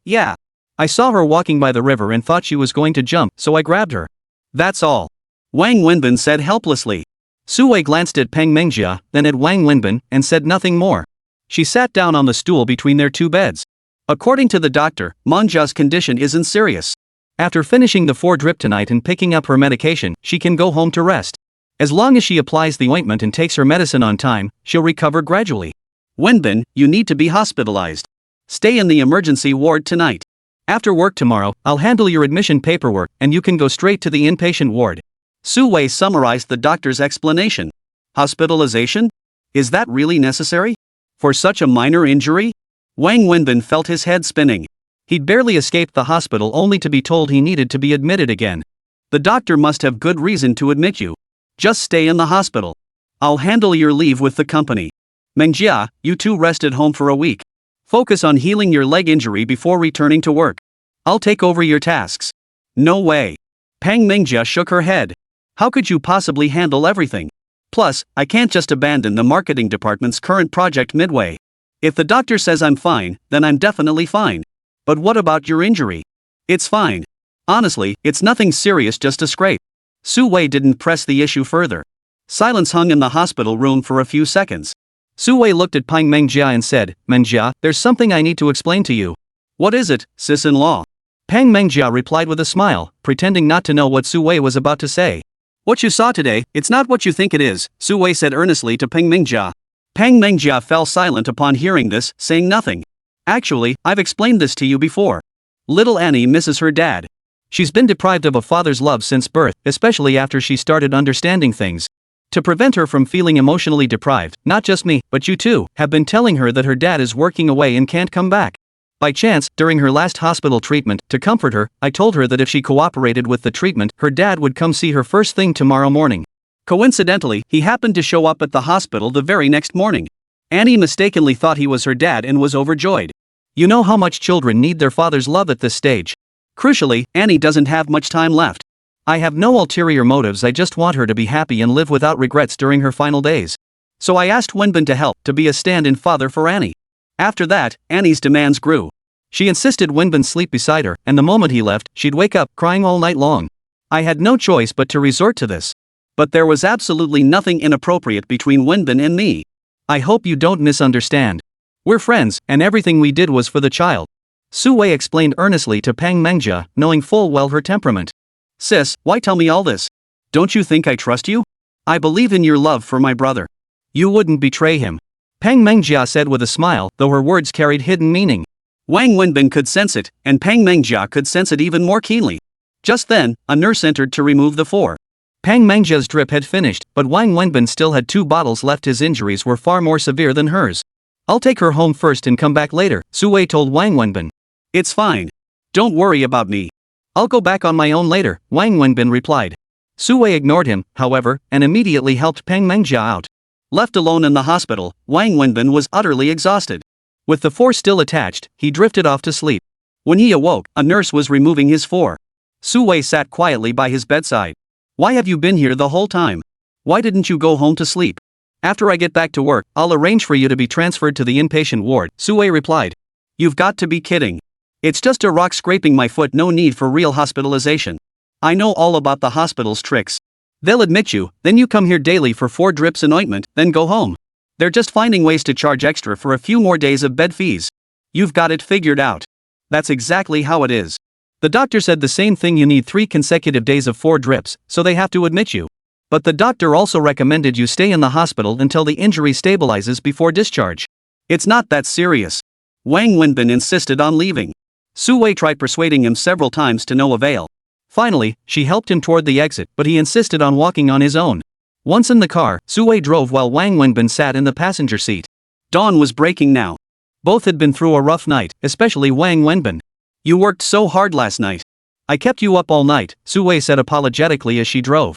Yeah. I saw her walking by the river and thought she was going to jump, so I grabbed her. That's all. Wang Wenbin said helplessly. Su Wei glanced at Pang Mengjia, then at Wang Wenbin, and said nothing more. She sat down on the stool between their two beds. According to the doctor, Menjia's condition isn't serious. After finishing the 4-drip tonight and picking up her medication, she can go home to rest. As long as she applies the ointment and takes her medicine on time, she'll recover gradually. Wenbin, you need to be hospitalized. Stay in the emergency ward tonight. After work tomorrow, I'll handle your admission paperwork and you can go straight to the inpatient ward. Su Wei summarized the doctor's explanation. Hospitalization? Is that really necessary? For such a minor injury? Wang Wenbin felt his head spinning. He'd barely escaped the hospital only to be told he needed to be admitted again. The doctor must have good reason to admit you. Just stay in the hospital. I'll handle your leave with the company. Mengjia, you two rest at home for a week. Focus on healing your leg injury before returning to work. I'll take over your tasks. No way. Pang Mengjia shook her head. How could you possibly handle everything? Plus, I can't just abandon the marketing department's current project midway. If the doctor says I'm fine, then I'm definitely fine. But what about your injury? It's fine. Honestly, it's nothing serious, just a scrape. Su Wei didn't press the issue further. Silence hung in the hospital room for a few seconds. Su Wei looked at Pang Mengjia and said, Mengjia, there's something I need to explain to you. What is it, sis-in-law? Pang Mengjia replied with a smile, pretending not to know what Su Wei was about to say. What you saw today, it's not what you think it is, Su Wei said earnestly to Pang Mengjia. Pang Mengjia fell silent upon hearing this, saying nothing. Actually, I've explained this to you before. Little Annie misses her dad. She's been deprived of a father's love since birth, especially after she started understanding things. To prevent her from feeling emotionally deprived, not just me, but you too, have been telling her that her dad is working away and can't come back. By chance, during her last hospital treatment, to comfort her, I told her that if she cooperated with the treatment, her dad would come see her first thing tomorrow morning. Coincidentally, he happened to show up at the hospital the very next morning. Annie mistakenly thought he was her dad and was overjoyed. You know how much children need their father's love at this stage. Crucially, Annie doesn't have much time left. I have no ulterior motives, I just want her to be happy and live without regrets during her final days. So I asked Wenbin to help, to be a stand-in father for Annie. After that, Annie's demands grew. She insisted Wenbin sleep beside her, and the moment he left, she'd wake up, crying all night long. I had no choice but to resort to this. But there was absolutely nothing inappropriate between Wenbin and me. I hope you don't misunderstand. We're friends, and everything we did was for the child. Su Wei explained earnestly to Pang Mengjia, knowing full well her temperament. Sis, why tell me all this? Don't you think I trust you? I believe in your love for my brother. You wouldn't betray him. Pang Mengjia said with a smile, though her words carried hidden meaning. Wang Wenbin could sense it, and Pang Mengjia could sense it even more keenly. Just then, a nurse entered to remove the 4. Pang Mengjia's drip had finished, but Wang Wenbin still had 2 bottles left. His injuries were far more severe than hers. I'll take her home first and come back later, Su Wei told Wang Wenbin. It's fine. Don't worry about me. I'll go back on my own later, Wang Wenbin replied. Su Wei ignored him, however, and immediately helped Pang Mengjia out. Left alone in the hospital, Wang Wenbin was utterly exhausted. With the 4 still attached, he drifted off to sleep. When he awoke, a nurse was removing his 4. Su Wei sat quietly by his bedside. Why have you been here the whole time? Why didn't you go home to sleep? After I get back to work, I'll arrange for you to be transferred to the inpatient ward, Su Wei replied. You've got to be kidding. It's just a rock scraping my foot, no need for real hospitalization. I know all about the hospital's tricks. They'll admit you, then you come here daily for 4 drips and ointment, then go home. They're just finding ways to charge extra for a few more days of bed fees. You've got it figured out. That's exactly how it is. The doctor said the same thing, you need 3 consecutive days of 4 drips, so they have to admit you. But the doctor also recommended you stay in the hospital until the injury stabilizes before discharge. It's not that serious. Wang Wenbin insisted on leaving. Su Wei tried persuading him several times to no avail. Finally, she helped him toward the exit, but he insisted on walking on his own. Once in the car, Sue drove while Wang Wenbin sat in the passenger seat. Dawn was breaking now. Both had been through a rough night, especially Wang Wenbin. You worked so hard last night. I kept you up all night, Sue said apologetically as she drove.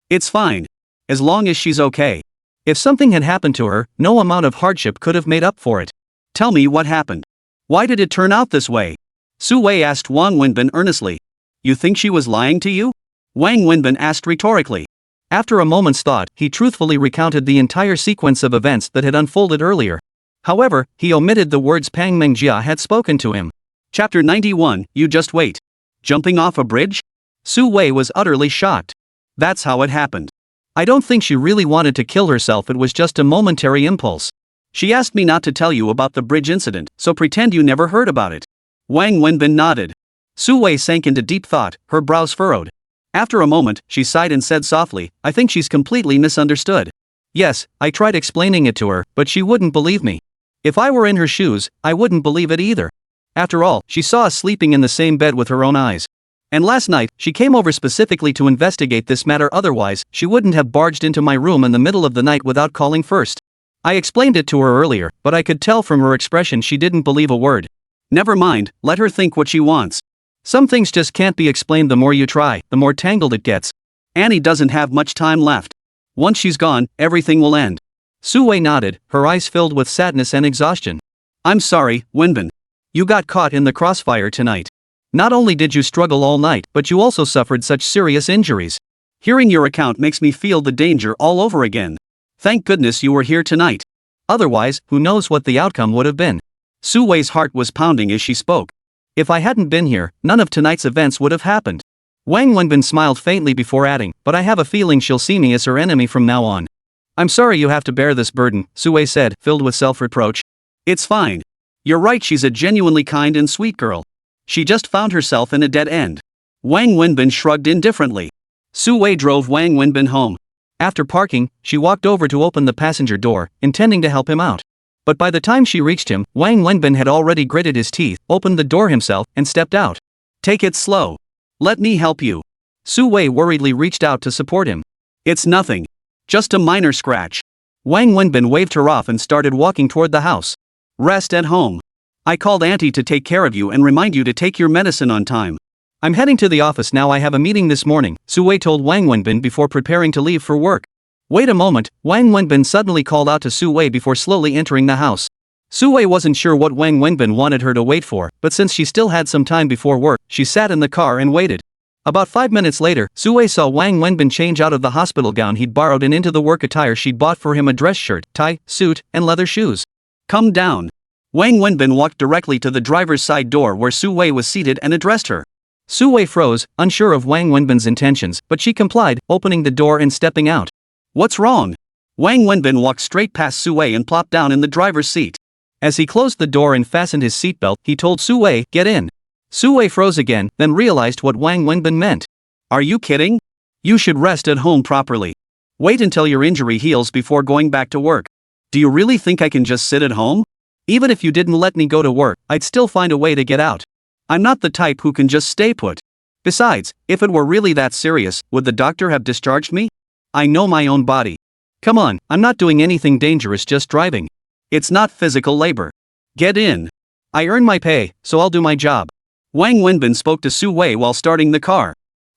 It's fine. As long as she's okay. If something had happened to her, no amount of hardship could have made up for it. Tell me what happened. Why did it turn out this way? Sue asked Wang Wenbin earnestly. You think she was lying to you? Wang Wenbin asked rhetorically. After a moment's thought, he truthfully recounted the entire sequence of events that had unfolded earlier. However, he omitted the words Pang Mengjia had spoken to him. Chapter 91, You Just Wait. Jumping off a bridge? Sue was utterly shocked. That's how it happened. I don't think she really wanted to kill herself, it was just a momentary impulse. She asked me not to tell you about the bridge incident, so pretend you never heard about it. Wang Wenbin nodded. Sue sank into deep thought, her brows furrowed. After a moment, she sighed and said softly, I think she's completely misunderstood. Yes, I tried explaining it to her, but she wouldn't believe me. If I were in her shoes, I wouldn't believe it either. After all, she saw us sleeping in the same bed with her own eyes. And last night, she came over specifically to investigate this matter, otherwise, she wouldn't have barged into my room in the middle of the night without calling first. I explained it to her earlier, but I could tell from her expression she didn't believe a word. Never mind, let her think what she wants. Some things just can't be explained. The more you try, the more tangled it gets. Annie doesn't have much time left. Once she's gone, everything will end. Sue nodded, her eyes filled with sadness and exhaustion. I'm sorry, Wenbin. You got caught in the crossfire tonight. Not only did you struggle all night, but you also suffered such serious injuries. Hearing your account makes me feel the danger all over again. Thank goodness you were here tonight. Otherwise, who knows what the outcome would have been. Sue's heart was pounding as she spoke. If I hadn't been here, none of tonight's events would have happened. Wang Wenbin smiled faintly before adding, but I have a feeling she'll see me as her enemy from now on. I'm sorry you have to bear this burden, Sue said, filled with self-reproach. It's fine. You're right, she's a genuinely kind and sweet girl. She just found herself in a dead end. Wang Wenbin shrugged indifferently. Sue drove Wang Wenbin home. After parking, she walked over to open the passenger door, intending to help him out. But by the time she reached him, Wang Wenbin had already gritted his teeth, opened the door himself, and stepped out. Take it slow. Let me help you. Sue worriedly reached out to support him. It's nothing. Just a minor scratch. Wang Wenbin waved her off and started walking toward the house. Rest at home. I called Auntie to take care of you and remind you to take your medicine on time. I'm heading to the office now. I have a meeting this morning, Sue told Wang Wenbin before preparing to leave for work. Wait a moment, Wang Wenbin suddenly called out to Sue before slowly entering the house. Sue wasn't sure what Wang Wenbin wanted her to wait for, but since she still had some time before work, she sat in the car and waited. About 5 minutes later, Sue saw Wang Wenbin change out of the hospital gown he'd borrowed and into the work attire she'd bought for him, a dress shirt, tie, suit, and leather shoes. Come down. Wang Wenbin walked directly to the driver's side door where Sue was seated and addressed her. Sue froze, unsure of Wang Wenbin's intentions, but she complied, opening the door and stepping out. What's wrong? Wang Wenbin walked straight past Sue and plopped down in the driver's seat. As he closed the door and fastened his seatbelt, he told Sue, get in. Sue froze again, then realized what Wang Wenbin meant. Are you kidding? You should rest at home properly. Wait until your injury heals before going back to work. Do you really think I can just sit at home? Even if you didn't let me go to work, I'd still find a way to get out. I'm not the type who can just stay put. Besides, if it were really that serious, would the doctor have discharged me? I know my own body. Come on, I'm not doing anything dangerous, just driving. It's not physical labor. Get in. I earn my pay, so I'll do my job. Wang Wenbin spoke to Sue while starting the car.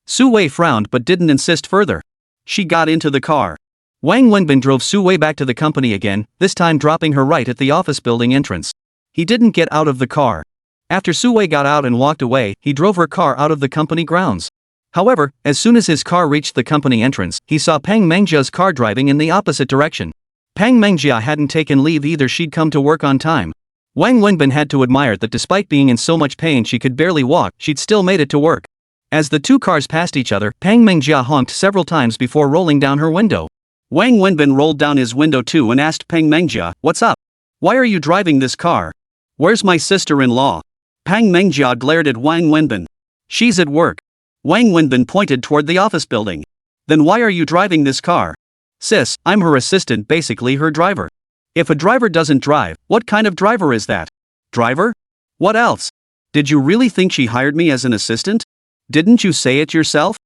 Sue frowned but didn't insist further. She got into the car. Wang Wenbin drove Sue back to the company again, this time dropping her right at the office building entrance. He didn't get out of the car. After Sue got out and walked away, he drove her car out of the company grounds. However, as soon as his car reached the company entrance, he saw Pang Mengjia's car driving in the opposite direction. Pang Mengjia hadn't taken leave either, she'd come to work on time. Wang Wenbin had to admire that despite being in so much pain she could barely walk, she'd still made it to work. As the two cars passed each other, Pang Mengjia honked several times before rolling down her window. Wang Wenbin rolled down his window too and asked Pang Mengjia, what's up? Why are you driving this car? Where's my sister-in-law? Pang Mengjia glared at Wang Wenbin. She's at work. Wang Wenbin pointed toward the office building. Then why are you driving this car? Sis, I'm her assistant, basically her driver. If a driver doesn't drive, what kind of driver is that? Driver? What else? Did you really think she hired me as an assistant? Didn't you say it yourself?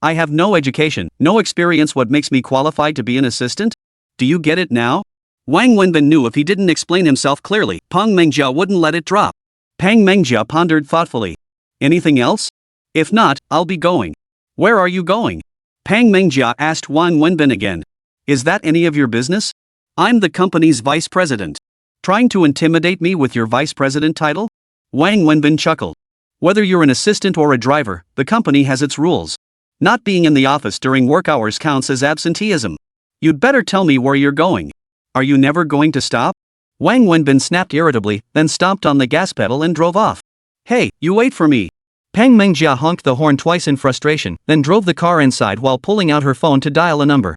I have no education, no experience. What makes me qualified to be an assistant? Do you get it now? Wang Wenbin knew if he didn't explain himself clearly, Pang Mengjia wouldn't let it drop. Pang Mengjia pondered thoughtfully. Anything else? If not, I'll be going. Where are you going? Pang Mengjia asked Wang Wenbin again. Is that any of your business? I'm the company's vice president. Trying to intimidate me with your vice president title? Wang Wenbin chuckled. Whether you're an assistant or a driver, the company has its rules. Not being in the office during work hours counts as absenteeism. You'd better tell me where you're going. Are you never going to stop? Wang Wenbin snapped irritably, then stomped on the gas pedal and drove off. Hey, you wait for me. Pang Mengjia honked the horn twice in frustration, then drove the car inside while pulling out her phone to dial a number.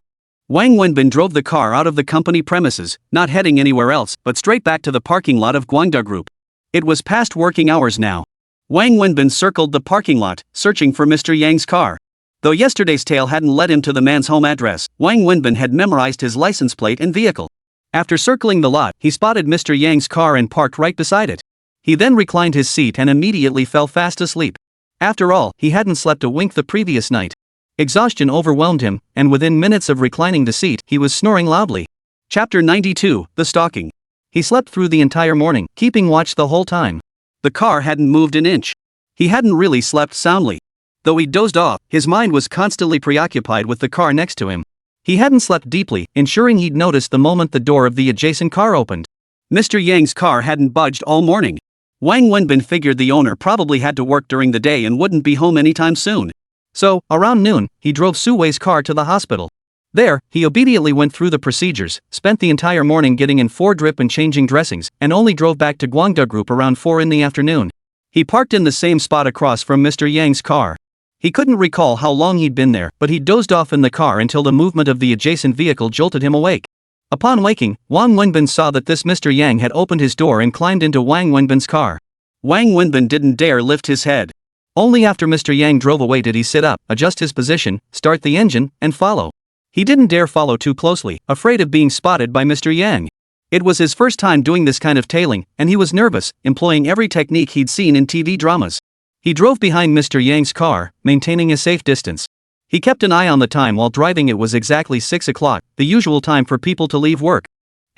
Wang Wenbin drove the car out of the company premises, not heading anywhere else, but straight back to the parking lot of Guangda Group. It was past working hours now. Wang Wenbin circled the parking lot, searching for Mr. Yang's car. Though yesterday's tale hadn't led him to the man's home address, Wang Wenbin had memorized his license plate and vehicle. After circling the lot, he spotted Mr. Yang's car and parked right beside it. He then reclined his seat and immediately fell fast asleep. After all, he hadn't slept a wink the previous night. Exhaustion overwhelmed him, and within minutes of reclining the seat, he was snoring loudly. Chapter 92, The Stalking. He slept through the entire morning, keeping watch the whole time. The car hadn't moved an inch. He hadn't really slept soundly. Though he dozed off, his mind was constantly preoccupied with the car next to him. He hadn't slept deeply, ensuring he'd noticed the moment the door of the adjacent car opened. Mr. Yang's car hadn't budged all morning. Wang Wenbin figured the owner probably had to work during the day and wouldn't be home anytime soon. So, around noon, he drove Su Wei's car to the hospital. There, he obediently went through the procedures, spent the entire morning getting in 4 drip and changing dressings, and only drove back to Guangda Group around 4 in the afternoon. He parked in the same spot across from Mr. Yang's car. He couldn't recall how long he'd been there, but he dozed off in the car until the movement of the adjacent vehicle jolted him awake. Upon waking, Wang Wenbin saw that this Mr. Yang had opened his door and climbed into Wang Wenbin's car. Wang Wenbin didn't dare lift his head. Only after Mr. Yang drove away did he sit up, adjust his position, start the engine, and follow. He didn't dare follow too closely, afraid of being spotted by Mr. Yang. It was his first time doing this kind of tailing, and he was nervous, employing every technique he'd seen in TV dramas. He drove behind Mr. Yang's car, maintaining a safe distance. He kept an eye on the time while driving. It was exactly 6 o'clock, the usual time for people to leave work.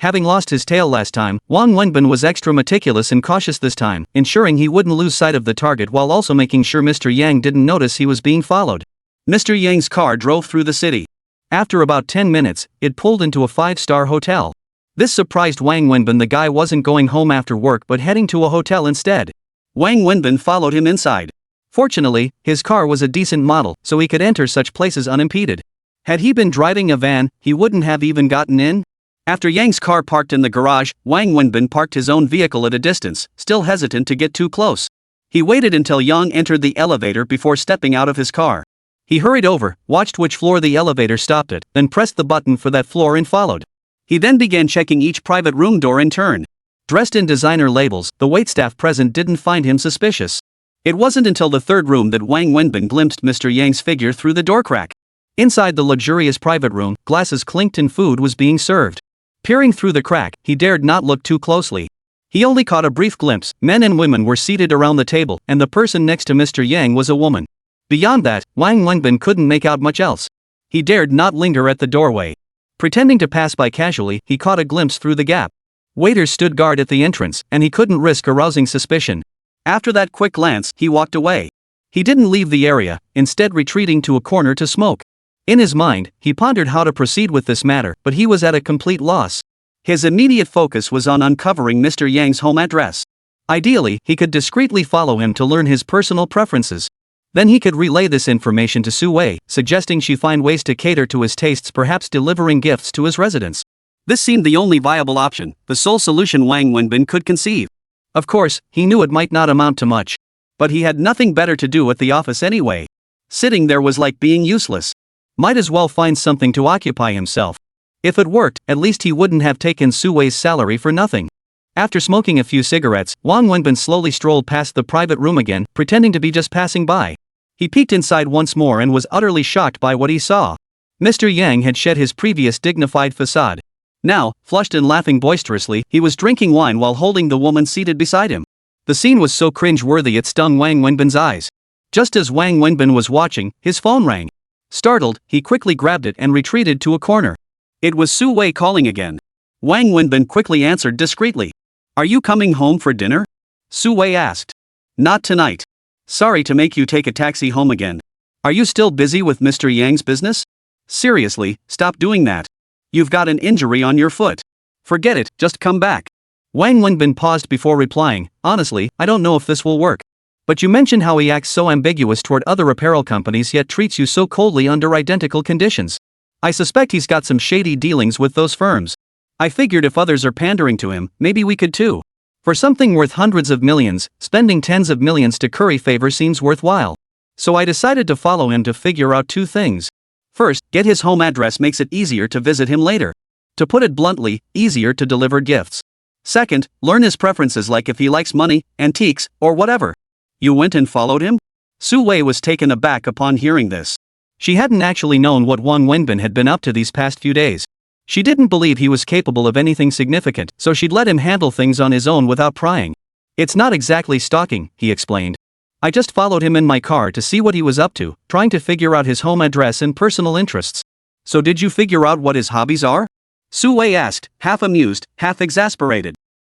Having lost his tail last time, Wang Wenbin was extra meticulous and cautious this time, ensuring he wouldn't lose sight of the target while also making sure Mr. Yang didn't notice he was being followed. Mr. Yang's car drove through the city. After about 10 minutes, it pulled into a 5-star hotel. This surprised Wang Wenbin. The guy wasn't going home after work but heading to a hotel instead. Wang Wenbin followed him inside. Fortunately, his car was a decent model, so he could enter such places unimpeded. Had he been driving a van, he wouldn't have even gotten in. After Yang's car parked in the garage, Wang Wenbin parked his own vehicle at a distance, still hesitant to get too close. He waited until Yang entered the elevator before stepping out of his car. He hurried over, watched which floor the elevator stopped at, then pressed the button for that floor and followed. He then began checking each private room door in turn. Dressed in designer labels, the waitstaff present didn't find him suspicious. It wasn't until the 3rd room that Wang Wenbin glimpsed Mr. Yang's figure through the door crack. Inside the luxurious private room, glasses clinked and food was being served. Peering through the crack, he dared not look too closely. He only caught a brief glimpse. Men and women were seated around the table, and the person next to Mr. Yang was a woman. Beyond that, Wang Wenbin couldn't make out much else. He dared not linger at the doorway. Pretending to pass by casually, he caught a glimpse through the gap. Waiters stood guard at the entrance, and he couldn't risk arousing suspicion. After that quick glance, he walked away. He didn't leave the area, instead retreating to a corner to smoke. In his mind, he pondered how to proceed with this matter, but he was at a complete loss. His immediate focus was on uncovering Mr. Yang's home address. Ideally, he could discreetly follow him to learn his personal preferences. Then he could relay this information to Su Wei, suggesting she find ways to cater to his tastes, perhaps delivering gifts to his residence. This seemed the only viable option, the sole solution Wang Wenbin could conceive. Of course, he knew it might not amount to much. But he had nothing better to do at the office anyway. Sitting there was like being useless. Might as well find something to occupy himself. If it worked, at least he wouldn't have taken Su Wei's salary for nothing. After smoking a few cigarettes, Wang Wenbin slowly strolled past the private room again, pretending to be just passing by. He peeked inside once more and was utterly shocked by what he saw. Mr. Yang had shed his previous dignified facade. Now, flushed and laughing boisterously, he was drinking wine while holding the woman seated beside him. The scene was so cringe-worthy it stung Wang Wenbin's eyes. Just as Wang Wenbin was watching, his phone rang. Startled, he quickly grabbed it and retreated to a corner. It was Su Wei calling again. Wang Wenbin quickly answered discreetly. Are you coming home for dinner? Su Wei asked. Not tonight. Sorry to make you take a taxi home again. Are you still busy with Mr. Yang's business? Seriously, stop doing that. You've got an injury on your foot. Forget it, just come back. Wang Wenbin paused before replying, honestly, I don't know if this will work. But you mentioned how he acts so ambiguous toward other apparel companies yet treats you so coldly under identical conditions. I suspect he's got some shady dealings with those firms. I figured if others are pandering to him, maybe we could too. For something worth hundreds of millions, spending tens of millions to curry favor seems worthwhile. So I decided to follow him to figure out two things. First, get his home address makes it easier to visit him later. To put it bluntly, easier to deliver gifts. Second, learn his preferences like if he likes money, antiques, or whatever. You went and followed him? Su Wei was taken aback upon hearing this. She hadn't actually known what Wang Wenbin had been up to these past few days. She didn't believe he was capable of anything significant, so she'd let him handle things on his own without prying. It's not exactly stalking, he explained. I just followed him in my car to see what he was up to, trying to figure out his home address and personal interests. So did you figure out what his hobbies are? Su Wei asked, half amused, half exasperated.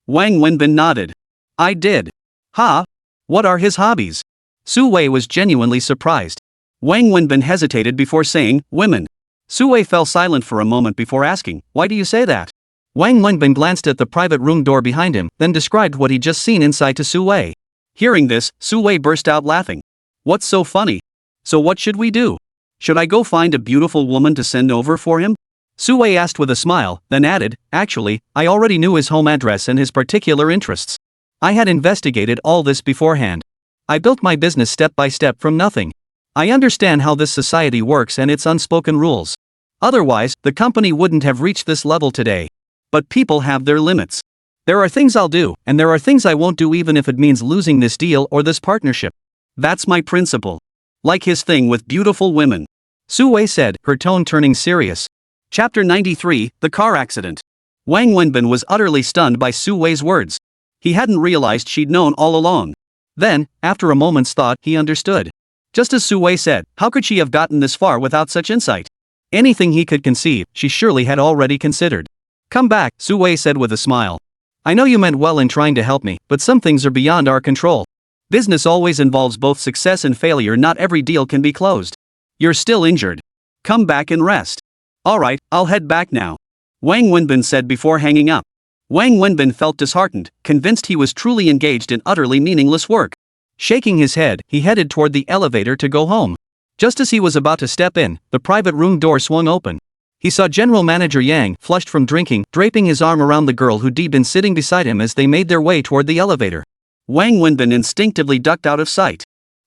Wang Wenbin nodded. I did. Ha? What are his hobbies? Su Wei was genuinely surprised. Wang Wenbin hesitated before saying, women. Su Wei fell silent for a moment before asking, why do you say that? Wang Wenbin glanced at the private room door behind him, then described what he'd just seen inside to Su Wei. Hearing this, Su Wei burst out laughing. What's so funny? So what should we do? Should I go find a beautiful woman to send over for him? Su Wei asked with a smile, then added, actually, I already knew his home address and his particular interests. I had investigated all this beforehand. I built my business step by step from nothing. I understand how this society works and its unspoken rules. Otherwise, the company wouldn't have reached this level today. But people have their limits. There are things I'll do, and there are things I won't do even if it means losing this deal or this partnership. That's my principle. Like his thing with beautiful women. Su Wei said, her tone turning serious. Chapter 93, The Car Accident. Wang Wenbin was utterly stunned by Su Wei's words. He hadn't realized she'd known all along. Then, after a moment's thought, he understood. Just as Su Wei said, how could she have gotten this far without such insight? Anything he could conceive, she surely had already considered. Come back, Su Wei said with a smile. I know you meant well in trying to help me, but some things are beyond our control. Business always involves both success and failure. Not every deal can be closed. You're still injured. Come back and rest. Alright, I'll head back now. Wang Wenbin said before hanging up. Wang Wenbin felt disheartened, convinced he was truly engaged in utterly meaningless work. Shaking his head, he headed toward the elevator to go home. Just as he was about to step in, the private room door swung open. He saw General Manager Yang, flushed from drinking, draping his arm around the girl who'd been sitting beside him as they made their way toward the elevator. Wang Wenbin instinctively ducked out of sight.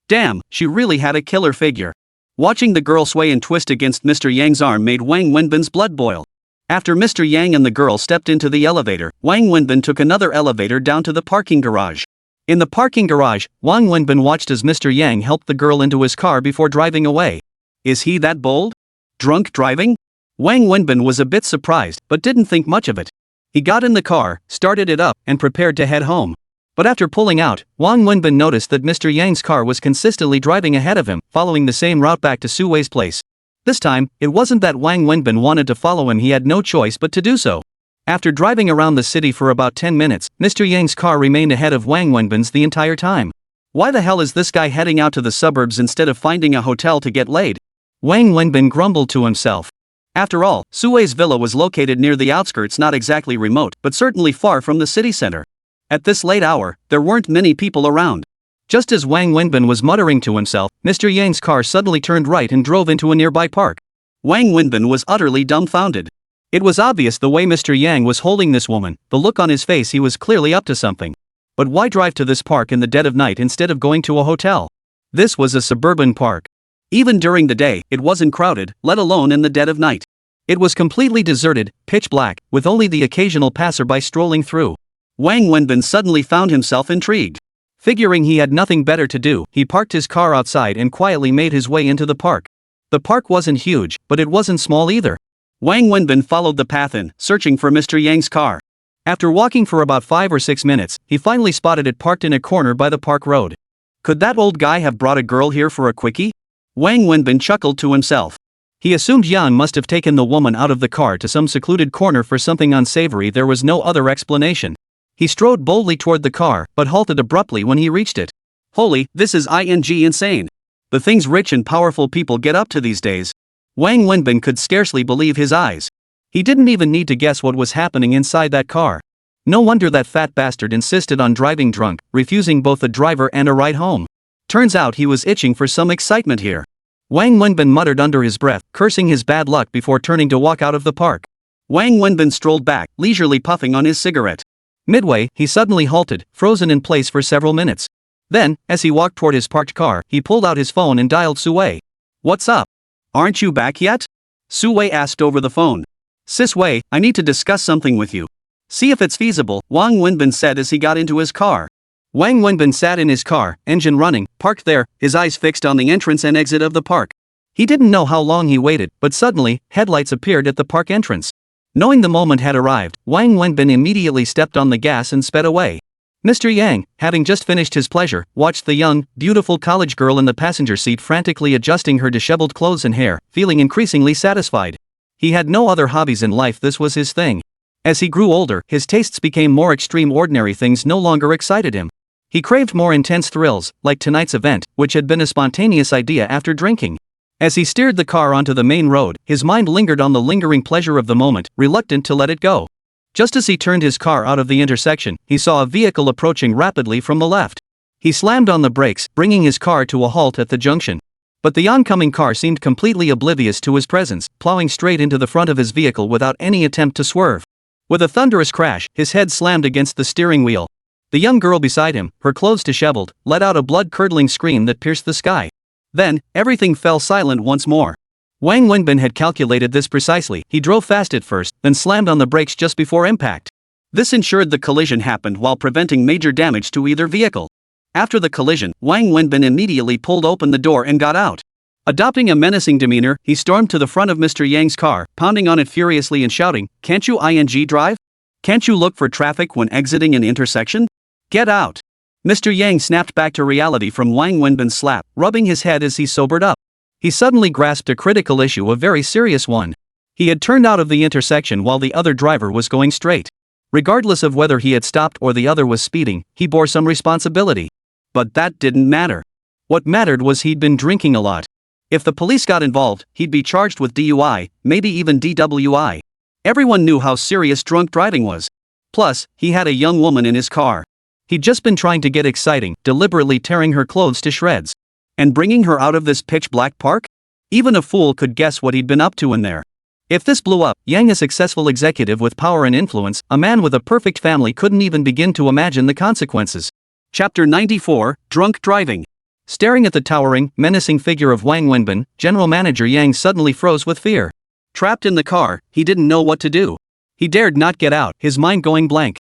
Damn, she really had a killer figure. Watching the girl sway and twist against Mr. Yang's arm made Wang Wenbin's blood boil. After Mr. Yang and the girl stepped into the elevator, Wang Wenbin took another elevator down to the parking garage. In the parking garage, Wang Wenbin watched as Mr. Yang helped the girl into his car before driving away. Is he that bold? Drunk driving? Wang Wenbin was a bit surprised, but didn't think much of it. He got in the car, started it up, and prepared to head home. But after pulling out, Wang Wenbin noticed that Mr. Yang's car was consistently driving ahead of him, following the same route back to Su Wei's place. This time, it wasn't that Wang Wenbin wanted to follow him, he had no choice but to do so. After driving around the city for about 10 minutes, Mr. Yang's car remained ahead of Wang Wenbin's the entire time. Why the hell is this guy heading out to the suburbs instead of finding a hotel to get laid? Wang Wenbin grumbled to himself. After all, Su Wei's villa was located near the outskirts, not exactly remote, but certainly far from the city center. At this late hour, there weren't many people around. Just as Wang Wenbin was muttering to himself, Mr. Yang's car suddenly turned right and drove into a nearby park. Wang Wenbin was utterly dumbfounded. It was obvious the way Mr. Yang was holding this woman, the look on his face, he was clearly up to something. But why drive to this park in the dead of night instead of going to a hotel? This was a suburban park. Even during the day, it wasn't crowded, let alone in the dead of night. It was completely deserted, pitch black, with only the occasional passerby strolling through. Wang Wenbin suddenly found himself intrigued. Figuring he had nothing better to do, he parked his car outside and quietly made his way into the park. The park wasn't huge, but it wasn't small either. Wang Wenbin followed the path in, searching for Mr. Yang's car. After walking for about 5 or 6 minutes, he finally spotted it parked in a corner by the park road. Could that old guy have brought a girl here for a quickie? Wang Wenbin chuckled to himself. He assumed Yang must have taken the woman out of the car to some secluded corner for something unsavory. There was no other explanation. He strode boldly toward the car, but halted abruptly when he reached it. Holy, this is insane. The things rich and powerful people get up to these days. Wang Wenbin could scarcely believe his eyes. He didn't even need to guess what was happening inside that car. No wonder that fat bastard insisted on driving drunk, refusing both a driver and a ride home. Turns out he was itching for some excitement here. Wang Wenbin muttered under his breath, cursing his bad luck before turning to walk out of the park. Wang Wenbin strolled back, leisurely puffing on his cigarette. Midway, he suddenly halted, frozen in place for several minutes. Then, as he walked toward his parked car, he pulled out his phone and dialed Sue. "What's up? Aren't you back yet?" Sue asked over the phone. "Sis Wei, I need to discuss something with you." "See if it's feasible," Wang Wenbin said as he got into his car. Wang Wenbin sat in his car, engine running, parked there, his eyes fixed on the entrance and exit of the park. He didn't know how long he waited, but suddenly, headlights appeared at the park entrance. Knowing the moment had arrived, Wang Wenbin immediately stepped on the gas and sped away. Mr. Yang, having just finished his pleasure, watched the young, beautiful college girl in the passenger seat frantically adjusting her disheveled clothes and hair, feeling increasingly satisfied. He had no other hobbies in life, this was his thing. As he grew older, his tastes became more extreme. Ordinary things no longer excited him. He craved more intense thrills, like tonight's event, which had been a spontaneous idea after drinking. As he steered the car onto the main road, his mind lingered on the lingering pleasure of the moment, reluctant to let it go. Just as he turned his car out of the intersection, he saw a vehicle approaching rapidly from the left. He slammed on the brakes, bringing his car to a halt at the junction. But the oncoming car seemed completely oblivious to his presence, plowing straight into the front of his vehicle without any attempt to swerve. With a thunderous crash, his head slammed against the steering wheel. The young girl beside him, her clothes disheveled, let out a blood-curdling scream that pierced the sky. Then, everything fell silent once more. Wang Wenbin had calculated this precisely. He drove fast at first, then slammed on the brakes just before impact. This ensured the collision happened while preventing major damage to either vehicle. After the collision, Wang Wenbin immediately pulled open the door and got out. Adopting a menacing demeanor, he stormed to the front of Mr. Yang's car, pounding on it furiously and shouting, "Can't you drive? Can't you look for traffic when exiting an intersection? Get out!" Mr. Yang snapped back to reality from Wang Wenbin's slap, rubbing his head as he sobered up. He suddenly grasped a critical issue, a very serious one. He had turned out of the intersection while the other driver was going straight. Regardless of whether he had stopped or the other was speeding, he bore some responsibility. But that didn't matter. What mattered was he'd been drinking a lot. If the police got involved, he'd be charged with DUI, maybe even DWI. Everyone knew how serious drunk driving was. Plus, he had a young woman in his car. He'd just been trying to get exciting, deliberately tearing her clothes to shreds. And bringing her out of this pitch-black park? Even a fool could guess what he'd been up to in there. If this blew up, Yang, a successful executive with power and influence, a man with a perfect family, couldn't even begin to imagine the consequences. Chapter 94, Drunk Driving. Staring at the towering, menacing figure of Wang Wenbin, General Manager Yang suddenly froze with fear. Trapped in the car, he didn't know what to do. He dared not get out, his mind going blank.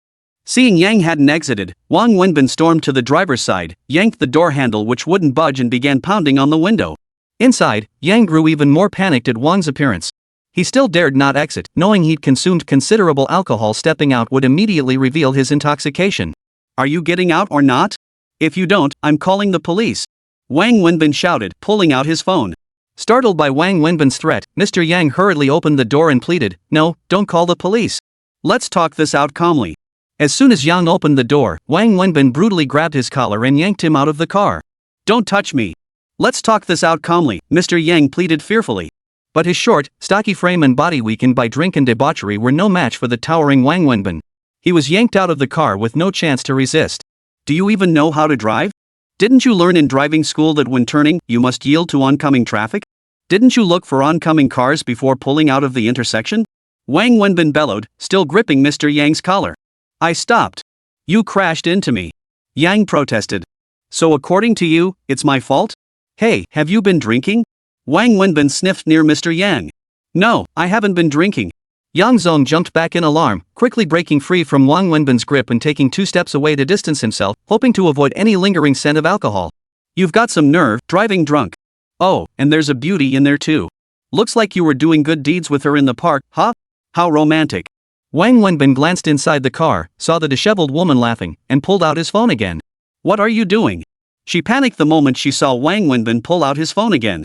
Seeing Yang hadn't exited, Wang Wenbin stormed to the driver's side, yanked the door handle which wouldn't budge and began pounding on the window. Inside, Yang grew even more panicked at Wang's appearance. He still dared not exit, knowing he'd consumed considerable alcohol. Stepping out would immediately reveal his intoxication. "Are you getting out or not? If you don't, I'm calling the police," Wang Wenbin shouted, pulling out his phone. Startled by Wang Wenbin's threat, Mr. Yang hurriedly opened the door and pleaded, "No, don't call the police. Let's talk this out calmly." As soon as Yang opened the door, Wang Wenbin brutally grabbed his collar and yanked him out of the car. "Don't touch me. Let's talk this out calmly," Mr. Yang pleaded fearfully. But his short, stocky frame and body, weakened by drink and debauchery, were no match for the towering Wang Wenbin. He was yanked out of the car with no chance to resist. "Do you even know how to drive? Didn't you learn in driving school that when turning, you must yield to oncoming traffic? Didn't you look for oncoming cars before pulling out of the intersection?" Wang Wenbin bellowed, still gripping Mr. Yang's collar. "I stopped. You crashed into me," Yang protested. "So according to you, it's my fault? Hey, have you been drinking?" Wang Wenbin sniffed near Mr. Yang. "No, I haven't been drinking." Yang Zong jumped back in alarm, quickly breaking free from Wang Wenbin's grip and taking 2 steps away to distance himself, hoping to avoid any lingering scent of alcohol. "You've got some nerve, driving drunk. Oh, and there's a beauty in there too. Looks like you were doing good deeds with her in the park, huh? How romantic." Wang Wenbin glanced inside the car, saw the disheveled woman laughing, and pulled out his phone again. "What are you doing?" She panicked the moment she saw Wang Wenbin pull out his phone again.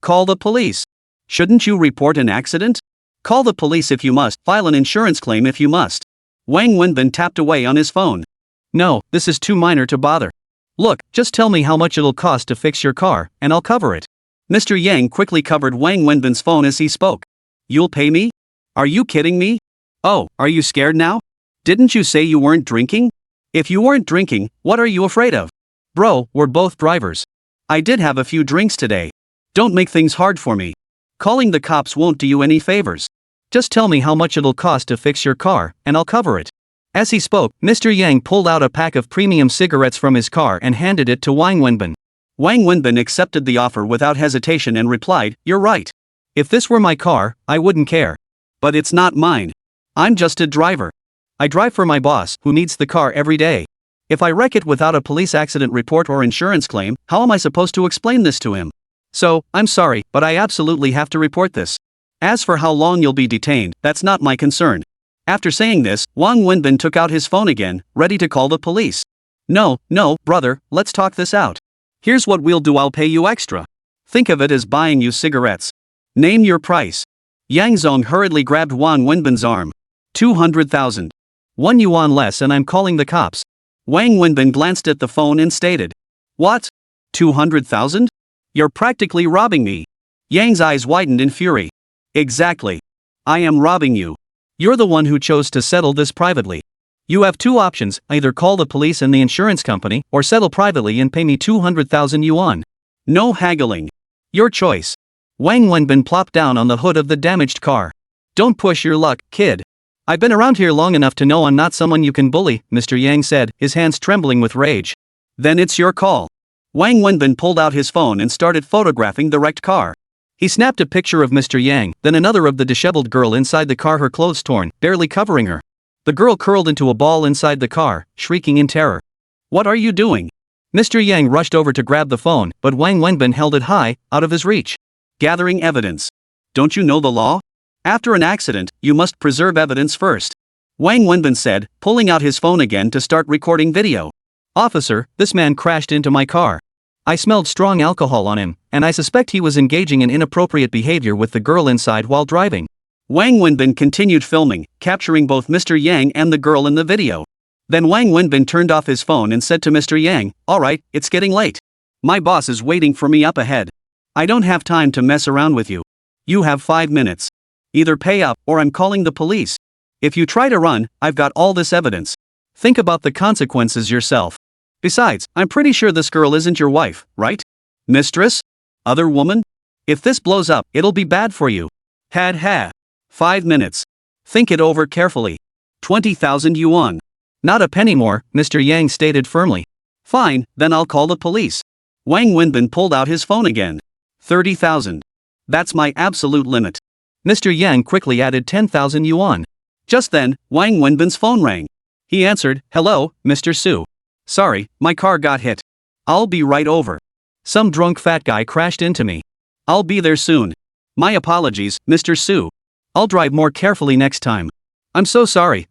call the police. Shouldn't you report an accident? Call the police if you must, file an insurance claim if you must. Wang Wenbin tapped away on his phone. No, this is too minor to bother. Look, just tell me how much it'll cost to fix your car, and I'll cover it. Mr. Yang quickly covered Wang Wenbin's phone as he spoke. You'll pay me? Are you kidding me? Oh, are you scared now? Didn't you say you weren't drinking? If you weren't drinking, what are you afraid of? Bro, we're both drivers. I did have a few drinks today. Don't make things hard for me. Calling the cops won't do you any favors. Just tell me how much it'll cost to fix your car, and I'll cover it. As he spoke, Mr. Yang pulled out a pack of premium cigarettes from his car and handed it to Wang Wenbin. Wang Wenbin accepted the offer without hesitation and replied, You're right. If this were my car, I wouldn't care. But it's not mine. I'm just a driver. I drive for my boss, who needs the car every day. If I wreck it without a police accident report or insurance claim, how am I supposed to explain this to him? So, I'm sorry, but I absolutely have to report this. As for how long you'll be detained, that's not my concern. After saying this, Wang Wenbin took out his phone again, ready to call the police. No, brother, let's talk this out. Here's what we'll do, I'll pay you extra. Think of it as buying you cigarettes. Name your price. Yang Zong hurriedly grabbed Wang Wenbin's arm. 200,000. 1 yuan less and I'm calling the cops. Wang Wenbin glanced at the phone and stated. What? 200,000? You're practically robbing me. Yang's eyes widened in fury. Exactly. I am robbing you. You're the one who chose to settle this privately. You have two options, either call the police and the insurance company, or settle privately and pay me 200,000 yuan. No haggling. Your choice. Wang Wenbin plopped down on the hood of the damaged car. Don't push your luck, kid. I've been around here long enough to know I'm not someone you can bully, Mr. Yang said, his hands trembling with rage. Then it's your call. Wang Wenbin pulled out his phone and started photographing the wrecked car. He snapped a picture of Mr. Yang, then another of the disheveled girl inside the car, her clothes torn, barely covering her. The girl curled into a ball inside the car, shrieking in terror. What are you doing? Mr. Yang rushed over to grab the phone, but Wang Wenbin held it high, out of his reach. Gathering evidence. Don't you know the law? After an accident, you must preserve evidence first. Wang Wenbin said, pulling out his phone again to start recording video. Officer, this man crashed into my car. I smelled strong alcohol on him, and I suspect he was engaging in inappropriate behavior with the girl inside while driving. Wang Wenbin continued filming, capturing both Mr. Yang and the girl in the video. Then Wang Wenbin turned off his phone and said to Mr. Yang, Alright, it's getting late. My boss is waiting for me up ahead. I don't have time to mess around with you. You have 5 minutes. Either pay up, or I'm calling the police. If you try to run, I've got all this evidence. Think about the consequences yourself. Besides, I'm pretty sure this girl isn't your wife, right? Mistress? Other woman? If this blows up, it'll be bad for you. Ha. 5 minutes. Think it over carefully. 20,000 yuan. Not a penny more, Mr. Yang stated firmly. Fine, then I'll call the police. Wang Wenbin pulled out his phone again. 30,000. That's my absolute limit. Mr. Yang quickly added 10,000 yuan. Just then, Wang Wenbin's phone rang. He answered, Hello, Mr. Su. Sorry, my car got hit. I'll be right over. Some drunk fat guy crashed into me. I'll be there soon. My apologies, Mr. Su. I'll drive more carefully next time. I'm so sorry.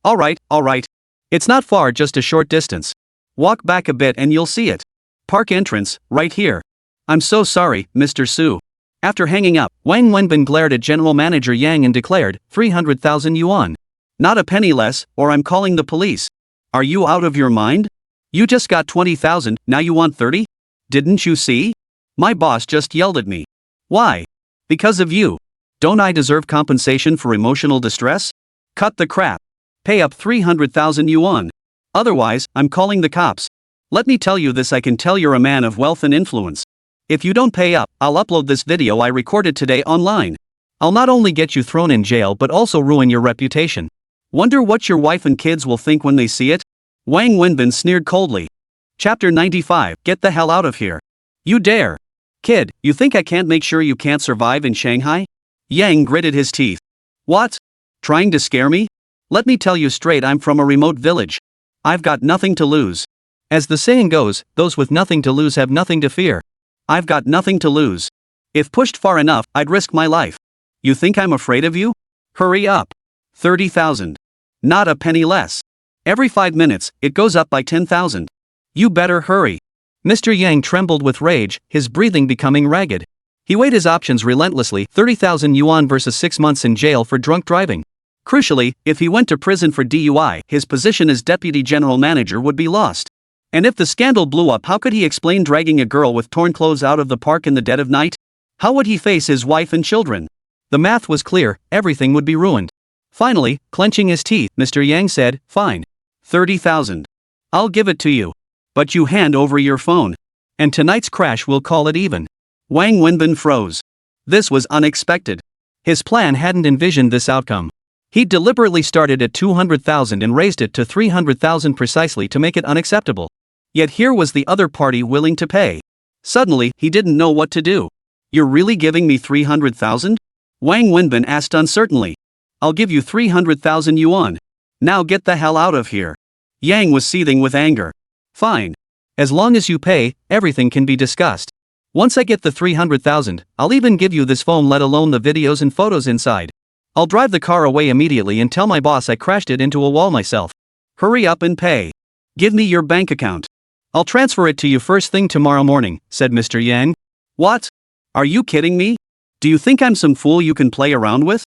Alright. It's not far, just a short distance. Walk back a bit and you'll see it. Park entrance, right here. I'm so sorry, Mr. Su. After hanging up, Wang Wenbin glared at General Manager Yang and declared, 300,000 yuan. Not a penny less, or I'm calling the police. Are you out of your mind? You just got 20,000, now you want 30? Didn't you see? My boss just yelled at me. Why? Because of you. Don't I deserve compensation for emotional distress? Cut the crap. Pay up 300,000 yuan. Otherwise, I'm calling the cops. Let me tell you this, I can tell you're a man of wealth and influence. If you don't pay up, I'll upload this video I recorded today online. I'll not only get you thrown in jail but also ruin your reputation. Wonder what your wife and kids will think when they see it? Wang Wenbin sneered coldly. Chapter 95, Get the hell out of here. You dare. Kid, you think I can't make sure you can't survive in Shanghai? Yang gritted his teeth. What? Trying to scare me? Let me tell you straight, I'm from a remote village. I've got nothing to lose. As the saying goes, those with nothing to lose have nothing to fear. I've got nothing to lose. If pushed far enough, I'd risk my life. You think I'm afraid of you? Hurry up. 30,000. Not a penny less. Every 5 minutes, it goes up by 10,000. You better hurry. Mr. Yang trembled with rage, his breathing becoming ragged. He weighed his options relentlessly, 30,000 yuan versus 6 months in jail for drunk driving. Crucially, if he went to prison for DUI, his position as deputy general manager would be lost. And if the scandal blew up, how could he explain dragging a girl with torn clothes out of the park in the dead of night? How would he face his wife and children? The math was clear, everything would be ruined. Finally, clenching his teeth, Mr. Yang said, "Fine. 30,000. I'll give it to you. But you hand over your phone. And tonight's crash will call it even." Wang Wenbin froze. This was unexpected. His plan hadn't envisioned this outcome. He deliberately started at 200,000 and raised it to 300,000 precisely to make it unacceptable. Yet here was the other party willing to pay. Suddenly, he didn't know what to do. "You're really giving me 300,000? Wang Wenbin asked uncertainly. "I'll give you 300,000 yuan. Now get the hell out of here." Yang was seething with anger. "Fine. As long as you pay, everything can be discussed. Once I get the 300,000, I'll even give you this phone, let alone the videos and photos inside. I'll drive the car away immediately and tell my boss I crashed it into a wall myself. Hurry up and pay. Give me your bank account. I'll transfer it to you first thing tomorrow morning," said Mr. Yang. "What? Are you kidding me? Do you think I'm some fool you can play around with?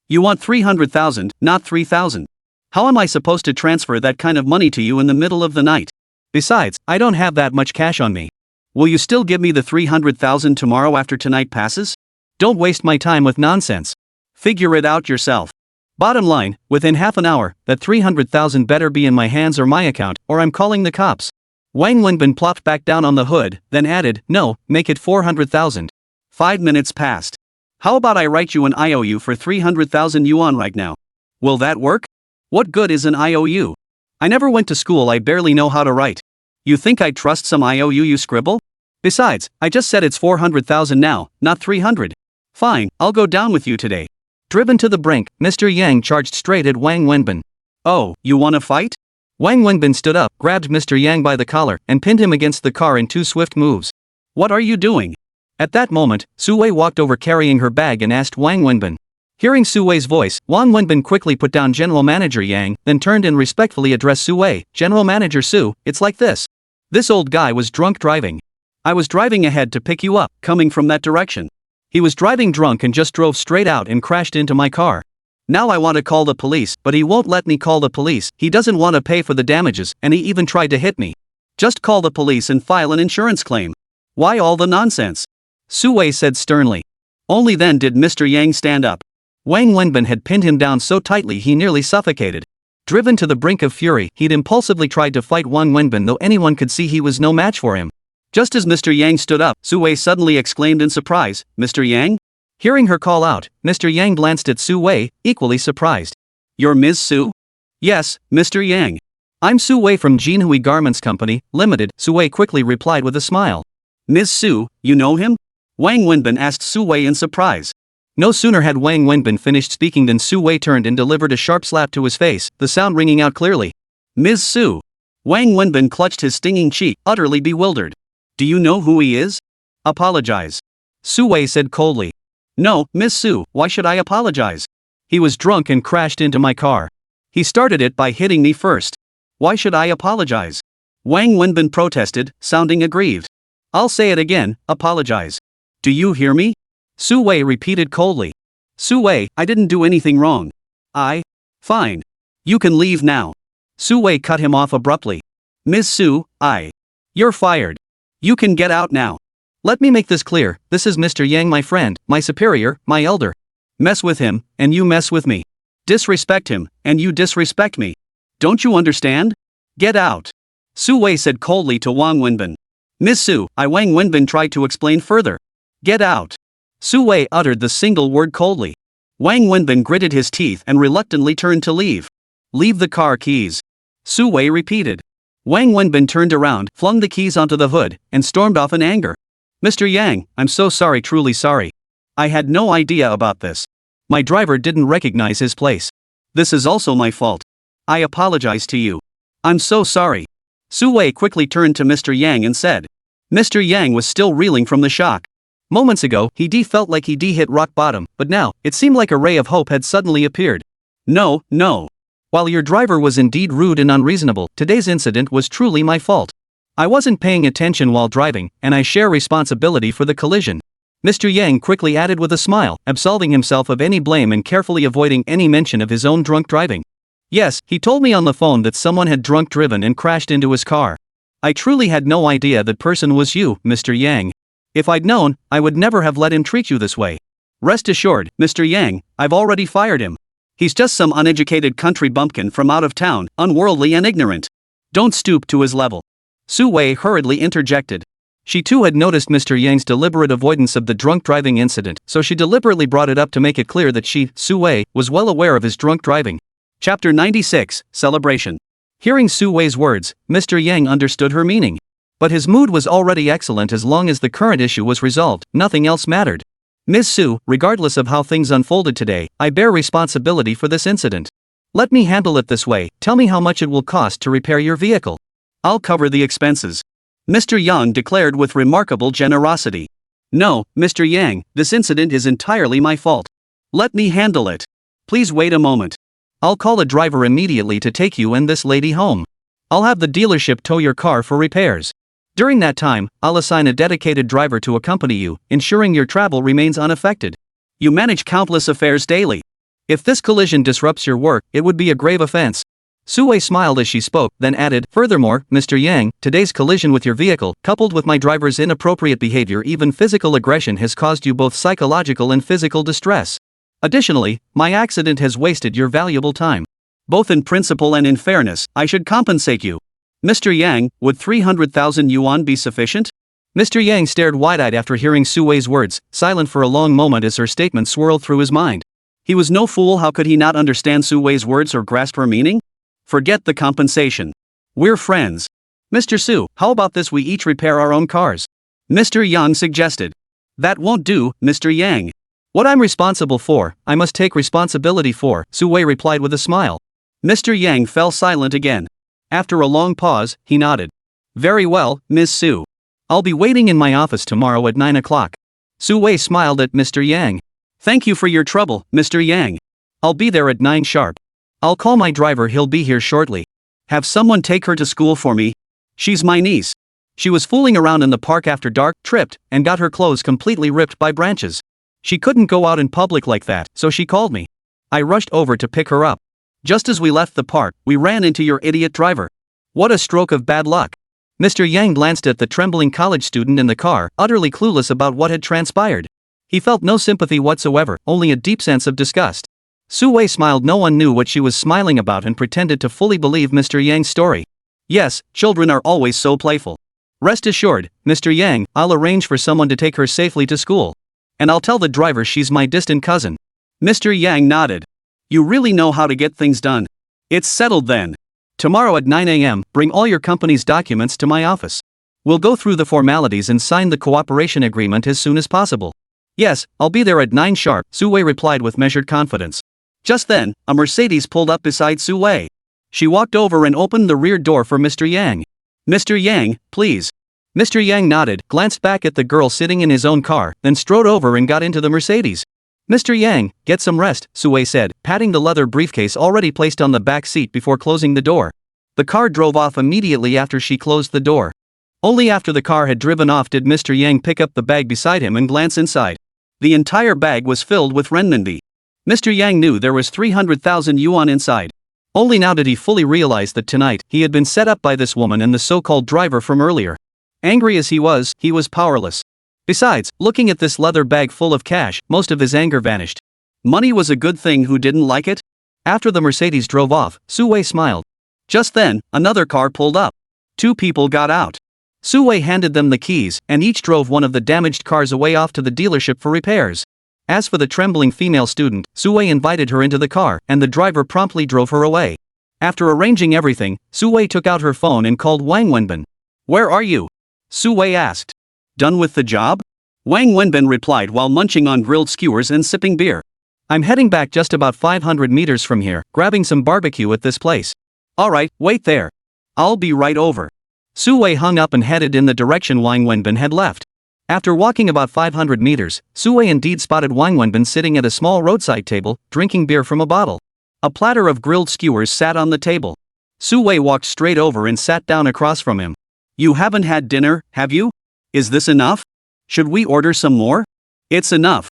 You want 300,000, not 3,000. How am I supposed to transfer that kind of money to you in the middle of the night? Besides, I don't have that much cash on me. Will you still give me the 300,000 tomorrow after tonight passes? Don't waste my time with nonsense. Figure it out yourself. Bottom line, within half an hour, that 300,000 better be in my hands or my account, or I'm calling the cops." Wang Wenbin plopped back down on the hood, then added, "No, make it 400,000. 5 minutes passed. "How about I write you an IOU for 300,000 yuan right now? Will that work? What good is an IOU? I never went to school, I barely know how to write. You think I'd trust some IOU you scribble? Besides, I just said it's 400,000 now, not 300. Fine, I'll go down with you today." Driven to the brink, Mr. Yang charged straight at Wang Wenbin. "Oh, you wanna fight?" Wang Wenbin stood up, grabbed Mr. Yang by the collar, and pinned him against the car in 2 swift moves. "What are you doing?" At that moment, Su Wei walked over carrying her bag and asked Wang Wenbin. Hearing Su Wei's voice, Wang Wenbin quickly put down General Manager Yang, then turned and respectfully addressed Su Wei. "General Manager Su, it's like this. This old guy was drunk driving. I was driving ahead to pick you up, coming from that direction. He was driving drunk and just drove straight out and crashed into my car. Now I want to call the police, but he won't let me call the police. He doesn't want to pay for the damages, and he even tried to hit me. Just call the police and file an insurance claim. Why all the nonsense?" Su Wei said sternly. Only then did Mr. Yang stand up. Wang Wenbin had pinned him down so tightly he nearly suffocated. Driven to the brink of fury, he'd impulsively tried to fight Wang Wenbin, though anyone could see he was no match for him. Just as Mr. Yang stood up, Su Wei suddenly exclaimed in surprise, "Mr. Yang?" Hearing her call out, Mr. Yang glanced at Su Wei, equally surprised. "You're Ms. Su?" "Yes, Mr. Yang. I'm Su Wei from Jinhui Garments Company, Limited," Su Wei quickly replied with a smile. "Ms. Su, you know him?" Wang Wenbin asked Su Wei in surprise. No sooner had Wang Wenbin finished speaking than Su Wei turned and delivered a sharp slap to his face, the sound ringing out clearly. "Ms. Su." Wang Wenbin clutched his stinging cheek, utterly bewildered. "Do you know who he is?" "Apologize," Su Wei said coldly. "No, Ms. Su, why should I apologize? He was drunk and crashed into my car. He started it by hitting me first. Why should I apologize?" Wang Wenbin protested, sounding aggrieved. "I'll say it again, apologize. Do you hear me?" Su Wei repeated coldly. "Su Wei, I didn't do anything wrong. Fine. You can leave now." Su Wei cut him off abruptly. "Ms. Su, You're fired. You can get out now. Let me make this clear, this is Mr. Yang, my friend, my superior, my elder. Mess with him, and you mess with me. Disrespect him, and you disrespect me. Don't you understand? Get out." Su Wei said coldly to Wang Wenbin. "Ms. Su, Wang Wenbin tried to explain further. "Get out." Su Wei uttered the single word coldly. Wang Wenbin gritted his teeth and reluctantly turned to leave. "Leave the car keys," Su Wei repeated. Wang Wenbin turned around, flung the keys onto the hood, and stormed off in anger. "Mr. Yang, I'm so sorry, truly sorry. I had no idea about this. My driver didn't recognize his place. This is also my fault. I apologize to you. I'm so sorry." Su Wei quickly turned to Mr. Yang and said. Mr. Yang was still reeling from the shock. Moments ago, he felt like he hit rock bottom, but now, it seemed like a ray of hope had suddenly appeared. No. While your driver was indeed rude and unreasonable, today's incident was truly my fault. I wasn't paying attention while driving, and I share responsibility for the collision. Mr. Yang quickly added with a smile, absolving himself of any blame and carefully avoiding any mention of his own drunk driving. Yes, he told me on the phone that someone had drunk driven and crashed into his car. I truly had no idea that person was you, Mr. Yang. If I'd known, I would never have let him treat you this way. Rest assured, Mr. Yang, I've already fired him. He's just some uneducated country bumpkin from out of town, unworldly and ignorant. Don't stoop to his level. Su Wei hurriedly interjected. She too had noticed Mr. Yang's deliberate avoidance of the drunk driving incident, so she deliberately brought it up to make it clear that she, Su Wei, was well aware of his drunk driving. Chapter 96, Celebration. Hearing Su Wei's words, Mr. Yang understood her meaning. But his mood was already excellent as long as the current issue was resolved, nothing else mattered. Ms. Su, regardless of how things unfolded today, I bear responsibility for this incident. Let me handle it this way, tell me how much it will cost to repair your vehicle. I'll cover the expenses. Mr. Yang declared with remarkable generosity. No, Mr. Yang, this incident is entirely my fault. Let me handle it. Please wait a moment. I'll call a driver immediately to take you and this lady home. I'll have the dealership tow your car for repairs. During that time, I'll assign a dedicated driver to accompany you, ensuring your travel remains unaffected. You manage countless affairs daily. If this collision disrupts your work, it would be a grave offense. Su Wei smiled as she spoke, then added, furthermore, Mr. Yang, today's collision with your vehicle, coupled with my driver's inappropriate behavior, even physical aggression, has caused you both psychological and physical distress. Additionally, my accident has wasted your valuable time. Both in principle and in fairness, I should compensate you. Mr. Yang, would 300,000 yuan be sufficient? Mr. Yang stared wide-eyed after hearing Su Wei's words, silent for a long moment as her statement swirled through his mind. He was no fool, how could he not understand Su Wei's words or grasp her meaning? Forget the compensation. We're friends. Mr. Su, how about this, we each repair our own cars? Mr. Yang suggested. That won't do, Mr. Yang. What I'm responsible for, I must take responsibility for, Su Wei replied with a smile. Mr. Yang fell silent again. After a long pause, he nodded. Very well, Ms. Su. I'll be waiting in my office tomorrow at 9 o'clock. Su Wei smiled at Mr. Yang. Thank you for your trouble, Mr. Yang. I'll be there at 9 sharp. I'll call my driver, he'll be here shortly. Have someone take her to school for me. She's my niece. She was fooling around in the park after dark, tripped, and got her clothes completely ripped by branches. She couldn't go out in public like that, so she called me. I rushed over to pick her up. Just as we left the park, we ran into your idiot driver. What a stroke of bad luck. Mr. Yang glanced at the trembling college student in the car, utterly clueless about what had transpired. He felt no sympathy whatsoever, only a deep sense of disgust. Su Wei smiled. No one knew what she was smiling about and pretended to fully believe Mr. Yang's story. Yes, children are always so playful. Rest assured, Mr. Yang, I'll arrange for someone to take her safely to school. And I'll tell the driver she's my distant cousin. Mr. Yang nodded. You really know how to get things done. It's settled then. Tomorrow at 9 a.m., bring all your company's documents to my office. We'll go through the formalities and sign the cooperation agreement as soon as possible. Yes, I'll be there at 9 sharp, Su Wei replied with measured confidence. Just then, a Mercedes pulled up beside Su Wei. She walked over and opened the rear door for Mr. Yang. Mr. Yang, please. Mr. Yang nodded, glanced back at the girl sitting in his own car, then strode over and got into the Mercedes. Mr. Yang, get some rest, Su Wei said, patting the leather briefcase already placed on the back seat before closing the door. The car drove off immediately after she closed the door. Only after the car had driven off did Mr. Yang pick up the bag beside him and glance inside. The entire bag was filled with renminbi. Mr. Yang knew there was 300,000 yuan inside. Only now did he fully realize that tonight he had been set up by this woman and the so-called driver from earlier. Angry as he was powerless. Besides, looking at this leather bag full of cash, most of his anger vanished. Money was a good thing, who didn't like it? After the Mercedes drove off, Su Wei smiled. Just then, another car pulled up. 2 people got out. Su Wei handed them the keys, and each drove one of the damaged cars away off to the dealership for repairs. As for the trembling female student, Su Wei invited her into the car, and the driver promptly drove her away. After arranging everything, Su Wei took out her phone and called Wang Wenbin. Where are you? Su Wei asked. Done with the job? Wang Wenbin replied while munching on grilled skewers and sipping beer. I'm heading back just about 500 meters from here, grabbing some barbecue at this place. Alright, wait there. I'll be right over. Su Wei hung up and headed in the direction Wang Wenbin had left. After walking about 500 meters, Su Wei indeed spotted Wang Wenbin sitting at a small roadside table, drinking beer from a bottle. A platter of grilled skewers sat on the table. Su Wei walked straight over and sat down across from him. You haven't had dinner, have you? Is this enough? Should we order some more? It's enough.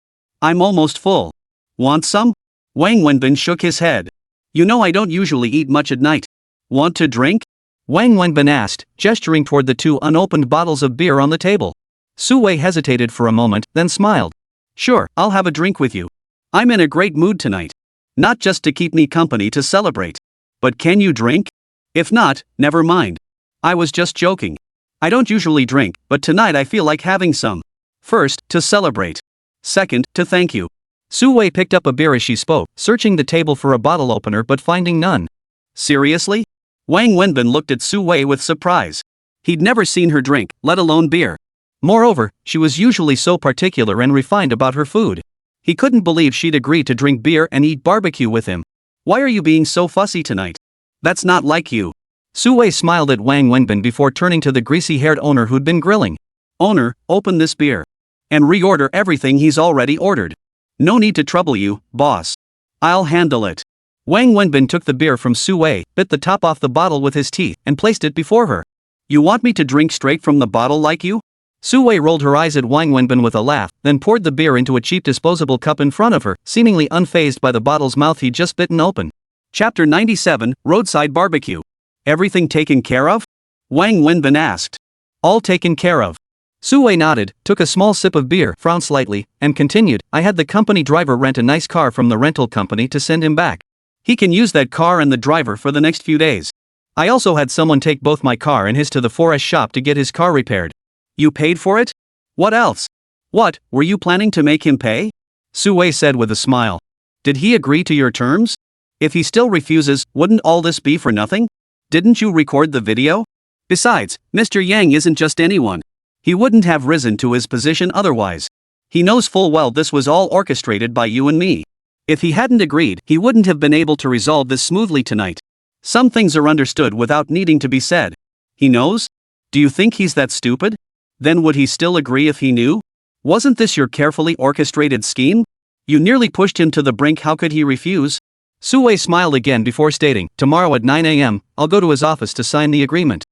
I'm almost full. Want some? Wang Wenbin shook his head. You know I don't usually eat much at night. Want to drink? Wang Wenbin asked, gesturing toward the 2 unopened bottles of beer on the table. Su Wei hesitated for a moment, then smiled. Sure, I'll have a drink with you. I'm in a great mood tonight. Not just to keep me company to celebrate. But can you drink? If not, never mind. I was just joking. I don't usually drink, but tonight I feel like having some. First, to celebrate. Second, to thank you. Su Wei picked up a beer as she spoke, searching the table for a bottle opener but finding none. Seriously? Wang Wenbin looked at Su Wei with surprise. He'd never seen her drink, let alone beer. Moreover, she was usually so particular and refined about her food. He couldn't believe she'd agree to drink beer and eat barbecue with him. Why are you being so fussy tonight? That's not like you. Su Wei smiled at Wang Wenbin before turning to the greasy-haired owner who'd been grilling. Owner, open this beer. And reorder everything he's already ordered. No need to trouble you, boss. I'll handle it. Wang Wenbin took the beer from Su Wei, bit the top off the bottle with his teeth, and placed it before her. You want me to drink straight from the bottle like you? Su Wei rolled her eyes at Wang Wenbin with a laugh, then poured the beer into a cheap disposable cup in front of her, seemingly unfazed by the bottle's mouth he'd just bitten open. Chapter 97, Roadside Barbecue. Everything taken care of? Wang Wenbin asked. All taken care of. Su Wei nodded, took a small sip of beer, frowned slightly, and continued, I had the company driver rent a nice car from the rental company to send him back. He can use that car and the driver for the next few days. I also had someone take both my car and his to the 4S shop to get his car repaired. You paid for it? What else? What, were you planning to make him pay? Su Wei said with a smile. Did he agree to your terms? If he still refuses, wouldn't all this be for nothing? Didn't you record the video? Besides, Mr. Yang isn't just anyone. He wouldn't have risen to his position otherwise. He knows full well this was all orchestrated by you and me. If he hadn't agreed, he wouldn't have been able to resolve this smoothly tonight. Some things are understood without needing to be said. He knows? Do you think he's that stupid? Then would he still agree if he knew? Wasn't this your carefully orchestrated scheme? You nearly pushed him to the brink, how could he refuse? Su Wei smiled again before stating, tomorrow at 9 a.m., I'll go to his office to sign the agreement.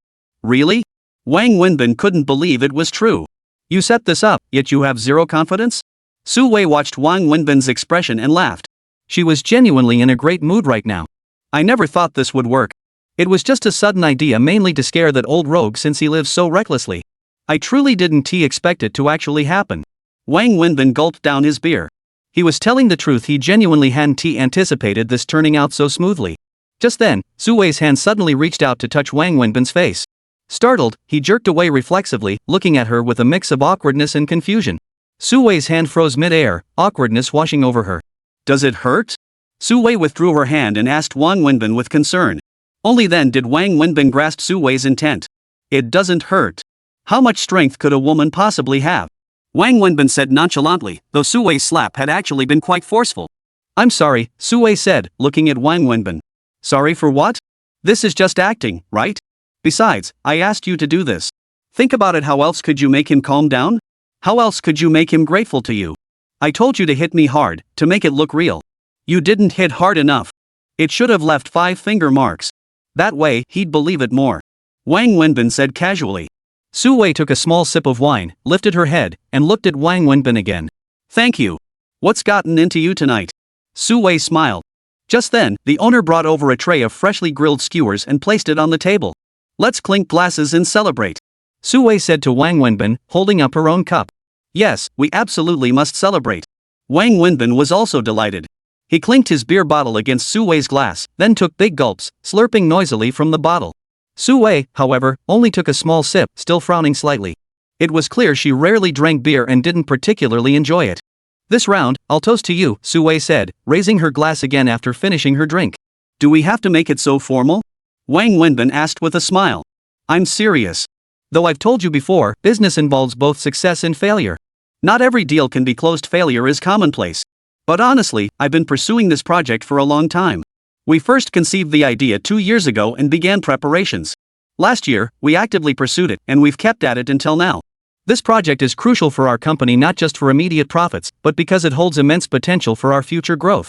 Really? Wang Wenbin couldn't believe it was true. You set this up, yet you have zero confidence? Su Wei watched Wang Wenbin's expression and laughed. She was genuinely in a great mood right now. I never thought this would work. It was just a sudden idea mainly to scare that old rogue since he lives so recklessly. I truly didn't expect it to actually happen. Wang Wenbin gulped down his beer. He was telling the truth, he genuinely hadn't anticipated this turning out so smoothly. Just then, Su Wei's hand suddenly reached out to touch Wang Wenbin's face. Startled, he jerked away reflexively, looking at her with a mix of awkwardness and confusion. Su Wei's hand froze mid-air, awkwardness washing over her. Does it hurt? Su Wei withdrew her hand and asked Wang Wenbin with concern. Only then did Wang Wenbin grasp Su Wei's intent. It doesn't hurt. How much strength could a woman possibly have? Wang Wenbin said nonchalantly, though Su Wei's slap had actually been quite forceful. I'm sorry, Su Wei said, looking at Wang Wenbin. Sorry for what? This is just acting, right? Besides, I asked you to do this. Think about it, how else could you make him calm down? How else could you make him grateful to you? I told you to hit me hard, to make it look real. You didn't hit hard enough. It should have left 5 finger marks. That way, he'd believe it more. Wang Wenbin said casually. Su Wei took a small sip of wine, lifted her head, and looked at Wang Wenbin again. Thank you. What's gotten into you tonight? Su Wei smiled. Just then, the owner brought over a tray of freshly grilled skewers and placed it on the table. Let's clink glasses and celebrate. Su Wei said to Wang Wenbin, holding up her own cup. Yes, we absolutely must celebrate. Wang Wenbin was also delighted. He clinked his beer bottle against Su Wei's glass, then took big gulps, slurping noisily from the bottle. Su Wei, however, only took a small sip, still frowning slightly. It was clear she rarely drank beer and didn't particularly enjoy it. This round, I'll toast to you, Su Wei said, raising her glass again after finishing her drink. Do we have to make it so formal? Wang Wenbin asked with a smile. I'm serious. Though I've told you before, business involves both success and failure. Not every deal can be closed, failure is commonplace. But honestly, I've been pursuing this project for a long time. We first conceived the idea 2 years ago and began preparations. Last year, we actively pursued it, and we've kept at it until now. This project is crucial for our company, not just for immediate profits, but because it holds immense potential for our future growth.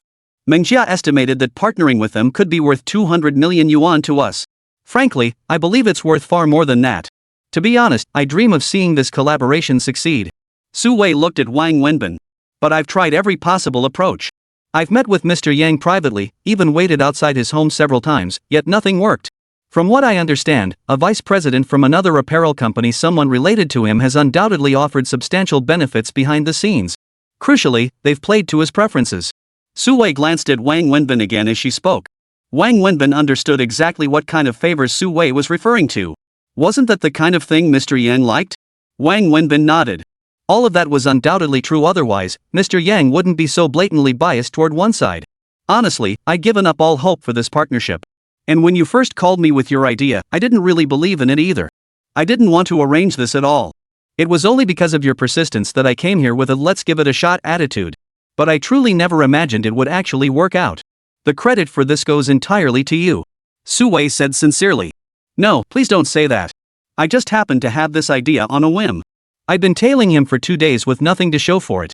Manhwa estimated that partnering with them could be worth 200 million yuan to us. Frankly, I believe it's worth far more than that. To be honest, I dream of seeing this collaboration succeed. Su Wei looked at Wang Wenbin. But I've tried every possible approach. I've met with Mr. Yang privately, even waited outside his home several times, yet nothing worked. From what I understand, a vice president from another apparel company, someone related to him, has undoubtedly offered substantial benefits behind the scenes. Crucially, they've played to his preferences. Su Wei glanced at Wang Wenbin again as she spoke. Wang Wenbin understood exactly what kind of favors Su Wei was referring to. Wasn't that the kind of thing Mr. Yang liked? Wang Wenbin nodded. All of that was undoubtedly true, otherwise, Mr. Yang wouldn't be so blatantly biased toward one side. Honestly, I'd given up all hope for this partnership. And when you first called me with your idea, I didn't really believe in it either. I didn't want to arrange this at all. It was only because of your persistence that I came here with a let's give it a shot attitude. But I truly never imagined it would actually work out. The credit for this goes entirely to you. Su Wei said sincerely. No, please don't say that. I just happened to have this idea on a whim. I'd been tailing him for 2 days with nothing to show for it.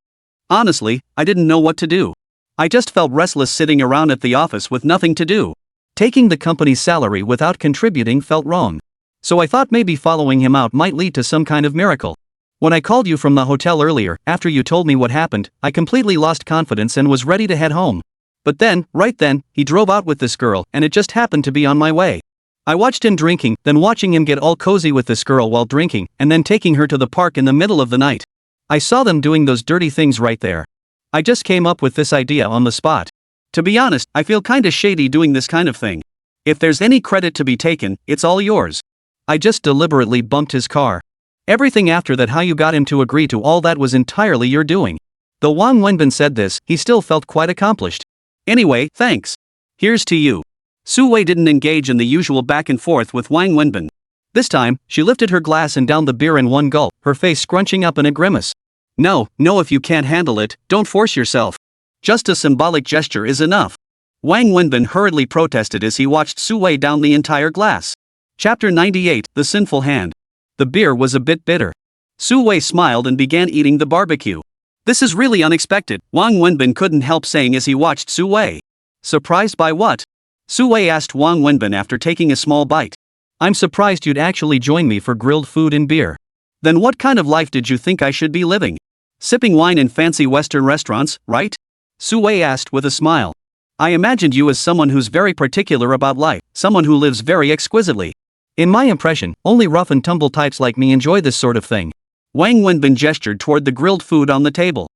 Honestly, I didn't know what to do. I just felt restless sitting around at the office with nothing to do. Taking the company's salary without contributing felt wrong. So I thought maybe following him out might lead to some kind of miracle. When I called you from the hotel earlier, after you told me what happened, I completely lost confidence and was ready to head home. But then, right then, he drove out with this girl, and it just happened to be on my way. I watched him drinking, then watching him get all cozy with this girl while drinking, and then taking her to the park in the middle of the night. I saw them doing those dirty things right there. I just came up with this idea on the spot. To be honest, I feel kinda shady doing this kind of thing. If there's any credit to be taken, it's all yours. I just deliberately bumped his car. Everything after that, how you got him to agree to all that, was entirely your doing. Though Wang Wenbin said this, he still felt quite accomplished. Anyway, thanks. Here's to you. Su Wei didn't engage in the usual back and forth with Wang Wenbin. This time, she lifted her glass and downed the beer in one gulp, her face scrunching up in a grimace. No, if you can't handle it, don't force yourself. Just a symbolic gesture is enough. Wang Wenbin hurriedly protested as he watched Su Wei down the entire glass. Chapter 98, The Sinful Hand. The beer was a bit bitter. Su Wei smiled and began eating the barbecue. This is really unexpected, Wang Wenbin couldn't help saying as he watched Su Wei. Surprised by what? Su Wei asked Wang Wenbin after taking a small bite. I'm surprised you'd actually join me for grilled food and beer. Then what kind of life did you think I should be living? Sipping wine in fancy Western restaurants, right? Su Wei asked with a smile. I imagined you as someone who's very particular about life, someone who lives very exquisitely. In my impression, only rough and tumble types like me enjoy this sort of thing. Wang Wenbin gestured toward the grilled food on the table.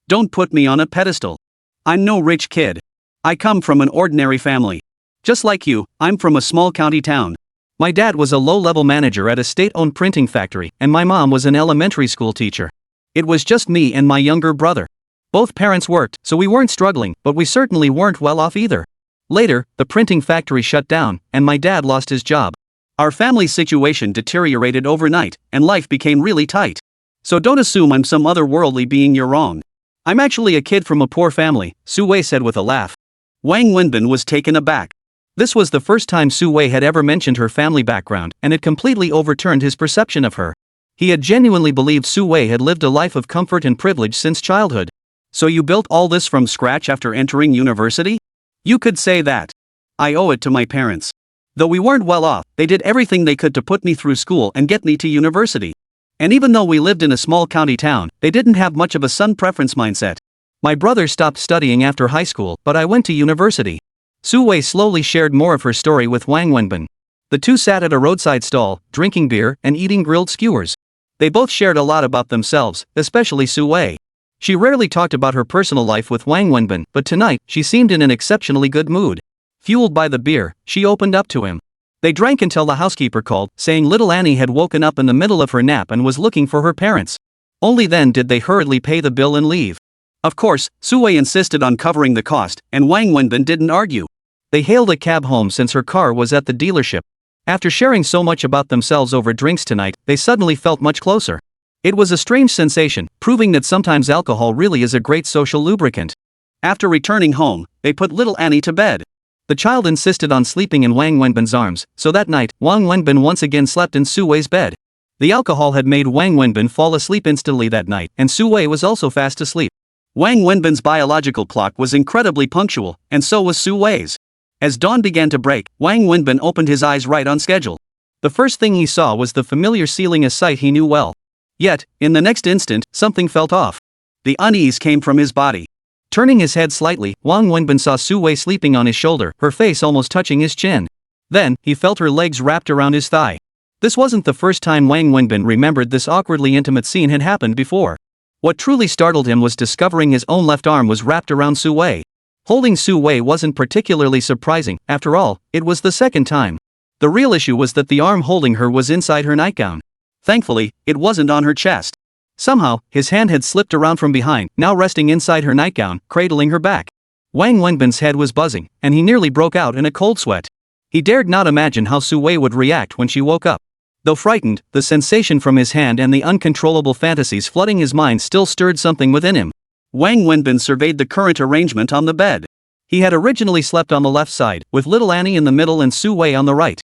Don't put me on a pedestal. I'm no rich kid. I come from an ordinary family. Just like you, I'm from a small county town. My dad was a low-level manager at a state-owned printing factory, and my mom was an elementary school teacher. It was just me and my younger brother. Both parents worked, so we weren't struggling, but we certainly weren't well off either. Later, the printing factory shut down, and my dad lost his job. Our family situation deteriorated overnight, and life became really tight. So don't assume I'm some otherworldly being, you're wrong. I'm actually a kid from a poor family, Su Wei said with a laugh. Wang Wenbin was taken aback. This was the first time Su Wei had ever mentioned her family background, and it completely overturned his perception of her. He had genuinely believed Su Wei had lived a life of comfort and privilege since childhood. So you built all this from scratch after entering university? You could say that. I owe it to my parents. Though we weren't well off, they did everything they could to put me through school and get me to university. And even though we lived in a small county town, they didn't have much of a son preference mindset. My brother stopped studying after high school, but I went to university. Su Wei slowly shared more of her story with Wang Wenbin. The two sat at a roadside stall, drinking beer and eating grilled skewers. They both shared a lot about themselves, especially Su Wei. She rarely talked about her personal life with Wang Wenbin, but tonight, she seemed in an exceptionally good mood. Fueled by the beer, she opened up to him. They drank until the housekeeper called, saying little Annie had woken up in the middle of her nap and was looking for her parents. Only then did they hurriedly pay the bill and leave. Of course, Su Wei insisted on covering the cost, and Wang Wenbin didn't argue. They hailed a cab home since her car was at the dealership. After sharing so much about themselves over drinks tonight, they suddenly felt much closer. It was a strange sensation, proving that sometimes alcohol really is a great social lubricant. After returning home, they put little Annie to bed. The child insisted on sleeping in Wang Wenbin's arms, so that night, Wang Wenbin once again slept in Su Wei's bed. The alcohol had made Wang Wenbin fall asleep instantly that night, and Su Wei was also fast asleep. Wang Wenbin's biological clock was incredibly punctual, and so was Su Wei's. As dawn began to break, Wang Wenbin opened his eyes right on schedule. The first thing he saw was the familiar ceiling, a sight he knew well. Yet, in the next instant, something felt off. The unease came from his body. Turning his head slightly, Wang Wenbin saw Su Wei sleeping on his shoulder, her face almost touching his chin. Then, he felt her legs wrapped around his thigh. This wasn't the first time Wang Wenbin remembered this awkwardly intimate scene had happened before. What truly startled him was discovering his own left arm was wrapped around Su Wei. Holding Su Wei wasn't particularly surprising, after all, it was the second time. The real issue was that the arm holding her was inside her nightgown. Thankfully, it wasn't on her chest. Somehow, his hand had slipped around from behind, now resting inside her nightgown, cradling her back. Wang Wenbin's head was buzzing, and he nearly broke out in a cold sweat. He dared not imagine how Su Wei would react when she woke up. Though frightened, the sensation from his hand and the uncontrollable fantasies flooding his mind still stirred something within him. Wang Wenbin surveyed the current arrangement on the bed. He had originally slept on the left side, with little Annie in the middle and Su Wei on the right.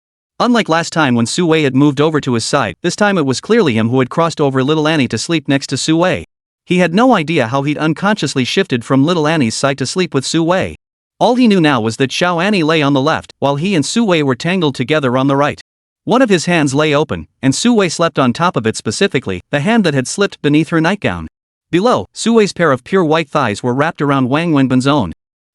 Unlike last time when Su Wei had moved over to his side, this time it was clearly him who had crossed over little Annie to sleep next to Su Wei. He had no idea how he'd unconsciously shifted from little Annie's side to sleep with Su Wei. All he knew now was that Xiao Annie lay on the left, while he and Su Wei were tangled together on the right. One of his hands lay open, and Su Wei slept on top of it, specifically, the hand that had slipped beneath her nightgown. Below, Su Wei's pair of pure white thighs were wrapped around Wang Wenbin's own.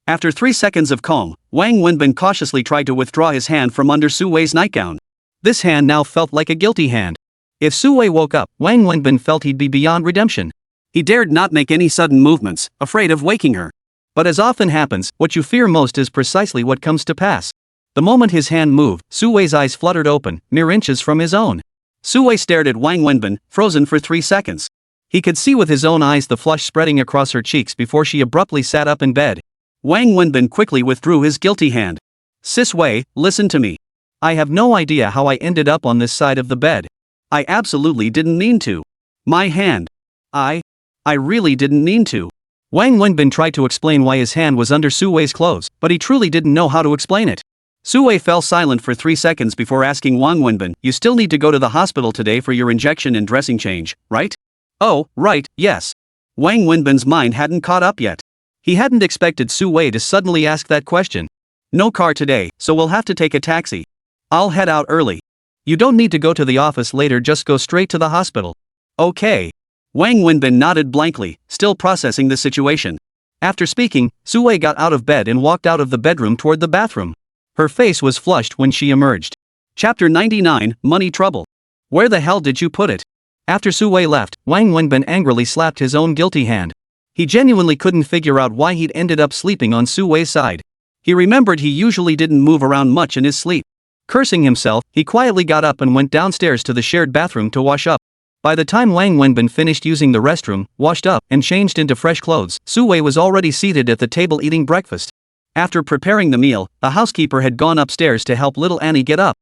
After 3 seconds of calm, Wang Wenbin cautiously tried to withdraw his hand from under Su Wei's nightgown. This hand now felt like a guilty hand. If Su Wei woke up, Wang Wenbin felt he'd be beyond redemption. He dared not make any sudden movements, afraid of waking her. But as often happens, what you fear most is precisely what comes to pass. The moment his hand moved, Su Wei's eyes fluttered open, mere inches from his own. Su Wei stared at Wang Wenbin, frozen for 3 seconds. He could see with his own eyes the flush spreading across her cheeks before she abruptly sat up in bed. Wang Wenbin quickly withdrew his guilty hand. "Sis Wei, listen to me. I have no idea how I ended up on this side of the bed. I absolutely didn't mean to. My hand. I really didn't mean to." Wang Wenbin tried to explain why his hand was under Su Wei's clothes, but he truly didn't know how to explain it. Su Wei fell silent for 3 seconds before asking Wang Wenbin, "You still need to go to the hospital today for your injection and dressing change, right?" "Oh, right, yes." Wang Wenbin's mind hadn't caught up yet. He hadn't expected Su Wei to suddenly ask that question. "No car today, so we'll have to take a taxi. I'll head out early. You don't need to go to the office later, just go straight to the hospital." "Okay." Wang Wenbin nodded blankly, still processing the situation. After speaking, Su Wei got out of bed and walked out of the bedroom toward the bathroom. Her face was flushed when she emerged. Chapter 99, Money Trouble. "Where the hell did you put it?" After Su Wei left, Wang Wenbin angrily slapped his own guilty hand. He genuinely couldn't figure out why he'd ended up sleeping on Su Wei's side. He remembered he usually didn't move around much in his sleep. Cursing himself, he quietly got up and went downstairs to the shared bathroom to wash up. By the time Wang Wenbin finished using the restroom, washed up, and changed into fresh clothes, Su Wei was already seated at the table eating breakfast. After preparing the meal, the housekeeper had gone upstairs to help little Annie get up.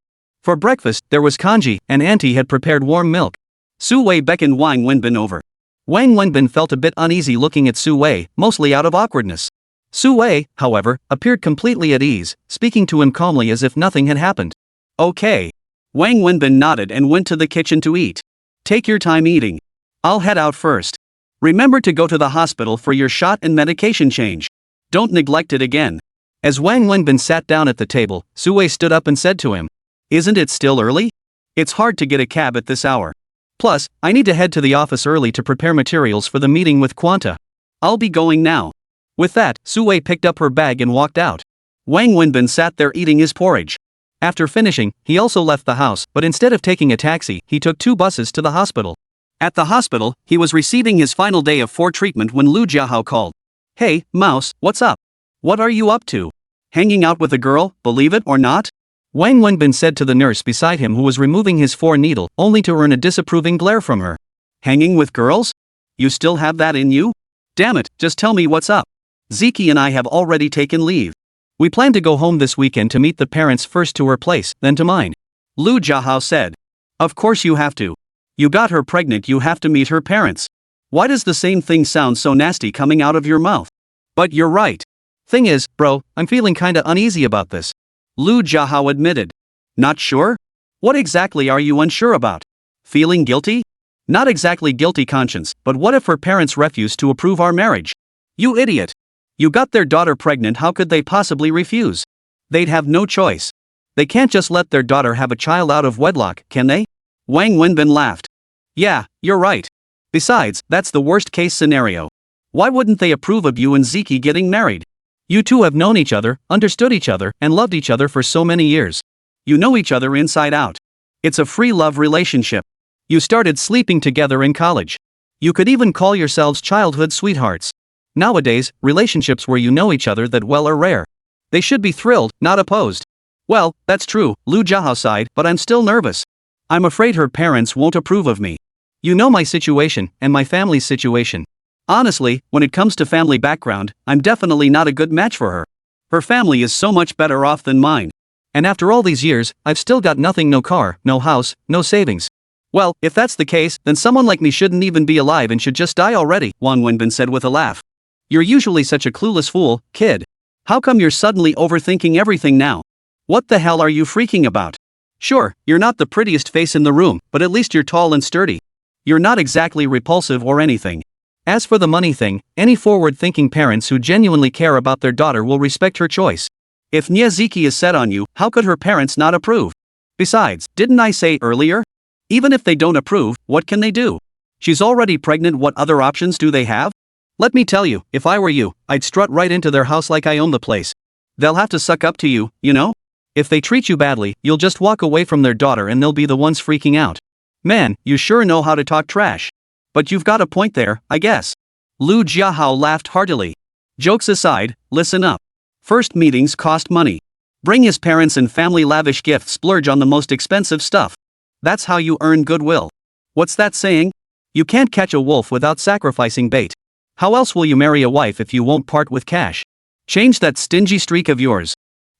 For breakfast, there was congee, and Auntie had prepared warm milk. Su Wei beckoned Wang Wenbin over. Wang Wenbin felt a bit uneasy looking at Su Wei, mostly out of awkwardness. Su Wei, however, appeared completely at ease, speaking to him calmly as if nothing had happened. "Okay." Wang Wenbin nodded and went to the kitchen to eat. "Take your time eating. I'll head out first. Remember to go to the hospital for your shot and medication change. Don't neglect it again." As Wang Wenbin sat down at the table, Su Wei stood up and said to him, "Isn't it still early? It's hard to get a cab at this hour. Plus, I need to head to the office early to prepare materials for the meeting with Quanta. I'll be going now." With that, Su Wei picked up her bag and walked out. Wang Wenbin sat there eating his porridge. After finishing, he also left the house, but instead of taking a taxi, he took 2 buses to the hospital. At the hospital, he was receiving his final day of 4 treatment when Lu Jiahao called. "Hey, Mouse, what's up? What are you up to? Hanging out with a girl, believe it or not?" Wang Wenbin said to the nurse beside him, who was removing his 4 needle, only to earn a disapproving glare from her. "Hanging with girls? You still have that in you? Damn it, just tell me what's up. Ziki and I have already taken leave. We plan to go home this weekend to meet the parents, first to her place, then to mine." Lu Jiahao said. "Of course you have to. You got her pregnant, you have to meet her parents. Why does the same thing sound so nasty coming out of your mouth? But you're right. Thing is, bro, I'm feeling kinda uneasy about this." Lu Jiahao admitted. "Not sure? What exactly are you unsure about? Feeling guilty?" "Not exactly guilty conscience, but what if her parents refuse to approve our marriage?" "You idiot. You got their daughter pregnant, how could they possibly refuse? They'd have no choice. They can't just let their daughter have a child out of wedlock, can they?" Wang Wenbin laughed. "Yeah, you're right. Besides, that's the worst case scenario. Why wouldn't they approve of you and Ziki getting married? You two have known each other, understood each other, and loved each other for so many years. You know each other inside out. It's a free love relationship. You started sleeping together in college. You could even call yourselves childhood sweethearts. Nowadays, relationships where you know each other that well are rare. They should be thrilled, not opposed. Well, that's true, Lu Jiahao sighed, but I'm still nervous. I'm afraid her parents won't approve of me. You know my situation, and my family's situation. Honestly, when it comes to family background, I'm definitely not a good match for her. Her family is so much better off than mine. And after all these years, I've still got nothing, no car, no house, no savings. Well, if that's the case, then someone like me shouldn't even be alive and should just die already, Wang Wenbin said with a laugh. You're usually such a clueless fool, kid. How come you're suddenly overthinking everything now? What the hell are you freaking about? Sure, you're not the prettiest face in the room, but at least you're tall and sturdy. You're not exactly repulsive or anything. As for the money thing, any forward-thinking parents who genuinely care about their daughter will respect her choice. If Nya Ziki is set on you, how could her parents not approve? Besides, didn't I say earlier? Even if they don't approve, what can they do? She's already pregnant, what other options do they have? Let me tell you, if I were you, I'd strut right into their house like I own the place. They'll have to suck up to you, you know? If they treat you badly, you'll just walk away from their daughter and they'll be the ones freaking out. Man, you sure know how to talk trash. But you've got a point there, I guess. Lu Jiahao laughed heartily. Jokes aside, listen up. First meetings cost money. Bring his parents and family lavish gifts, splurge on the most expensive stuff. That's how you earn goodwill. What's that saying? You can't catch a wolf without sacrificing bait. How else will you marry a wife if you won't part with cash? Change that stingy streak of yours.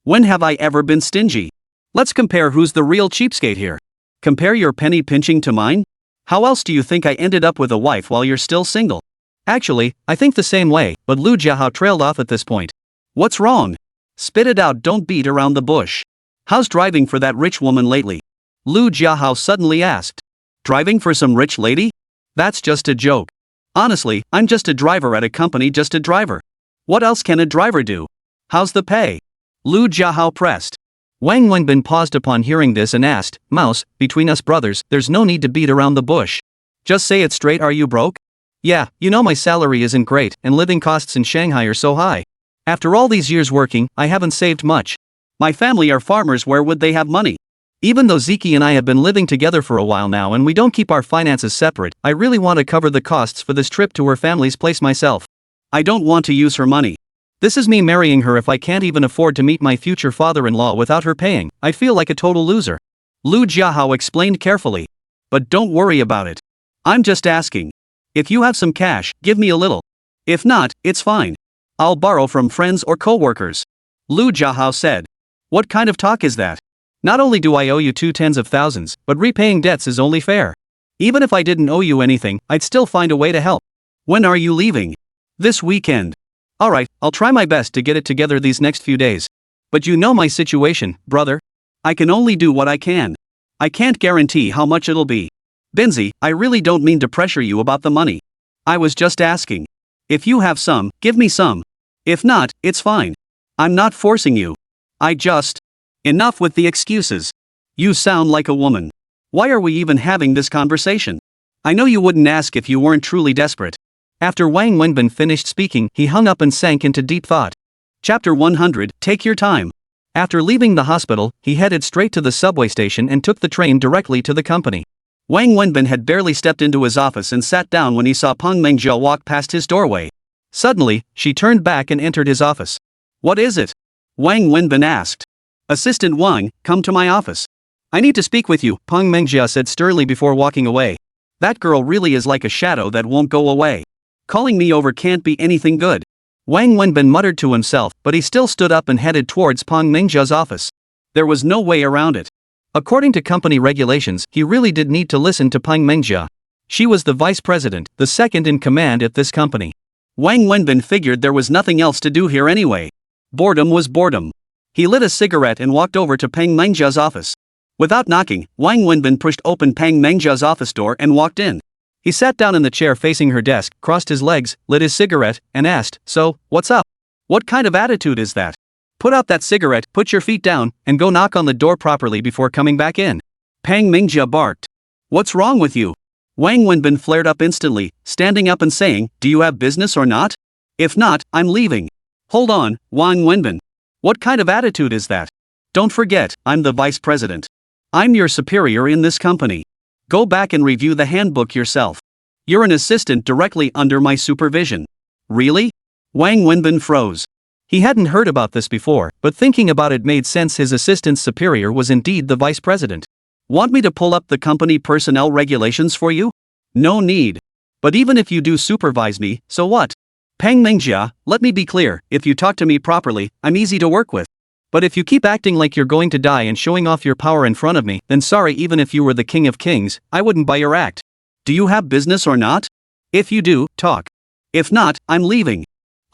When have I ever been stingy? Let's compare who's the real cheapskate here. Compare your penny pinching to mine? How else do you think I ended up with a wife while you're still single? Actually, I think the same way, but Lu Jiahao trailed off at this point. What's wrong? Spit it out, don't beat around the bush. How's driving for that rich woman lately? Lu Jiahao suddenly asked. Driving for some rich lady? That's just a joke. Honestly, I'm just a driver at a company, just a driver. What else can a driver do? How's the pay? Lu Jiahao pressed. Wang Wenbin paused upon hearing this and asked, Mouse, between us brothers, there's no need to beat around the bush. Just say it straight, are you broke? Yeah, you know my salary isn't great, and living costs in Shanghai are so high. After all these years working, I haven't saved much. My family are farmers, where would they have money? Even though Ziki and I have been living together for a while now and we don't keep our finances separate, I really want to cover the costs for this trip to her family's place myself. I don't want to use her money. This is me marrying her if I can't even afford to meet my future father-in-law without her paying. I feel like a total loser. Lu Jiahao explained carefully. But don't worry about it. I'm just asking. If you have some cash, give me a little. If not, it's fine. I'll borrow from friends or co-workers. Lu Jiahao said. What kind of talk is that? Not only do I owe you 2 tens of thousands, but repaying debts is only fair. Even if I didn't owe you anything, I'd still find a way to help. When are you leaving? This weekend. Alright, I'll try my best to get it together these next few days. But you know my situation, brother. I can only do what I can. I can't guarantee how much it'll be. Binzi, I really don't mean to pressure you about the money. I was just asking. If you have some, give me some. If not, it's fine. I'm not forcing you. I just... Enough with the excuses. You sound like a woman. Why are we even having this conversation? I know you wouldn't ask if you weren't truly desperate. After Wang Wenbin finished speaking, he hung up and sank into deep thought. Chapter 100, Take Your Time. After leaving the hospital, he headed straight to the subway station and took the train directly to the company. Wang Wenbin had barely stepped into his office and sat down when he saw Peng Mengjia walk past his doorway. Suddenly, she turned back and entered his office. What is it? Wang Wenbin asked. Assistant Wang, come to my office. I need to speak with you, Peng Mengjia said sternly before walking away. That girl really is like a shadow that won't go away. Calling me over can't be anything good. Wang Wenbin muttered to himself, but he still stood up and headed towards Peng Mengjia's office. There was no way around it. According to company regulations, he really did need to listen to Peng Mengjia. She was the vice president, the second in command at this company. Wang Wenbin figured there was nothing else to do here anyway. Boredom was boredom. He lit a cigarette and walked over to Peng Mengjia's office. Without knocking, Wang Wenbin pushed open Peng Mengjia's office door and walked in. He sat down in the chair facing her desk, crossed his legs, lit his cigarette, and asked, So, what's up? What kind of attitude is that? Put out that cigarette, put your feet down, and go knock on the door properly before coming back in. Peng Mengjia barked. What's wrong with you? Wang Wenbin flared up instantly, standing up and saying, "Do you have business or not? If not, I'm leaving." "Hold on, Wang Wenbin. What kind of attitude is that? Don't forget, I'm the vice president. I'm your superior in this company. Go back and review the handbook yourself. You're an assistant directly under my supervision." "Really?" Wang Wenbin froze. He hadn't heard about this before, but thinking about it made sense. His assistant superior was indeed the vice president. "Want me to pull up the company personnel regulations for you?" "No need. But even if you do supervise me, so what? Pang Mengjia, let me be clear, if you talk to me properly, I'm easy to work with. But if you keep acting like you're going to die and showing off your power in front of me, then sorry, even if you were the king of kings, I wouldn't buy your act. Do you have business or not? If you do, talk. If not, I'm leaving."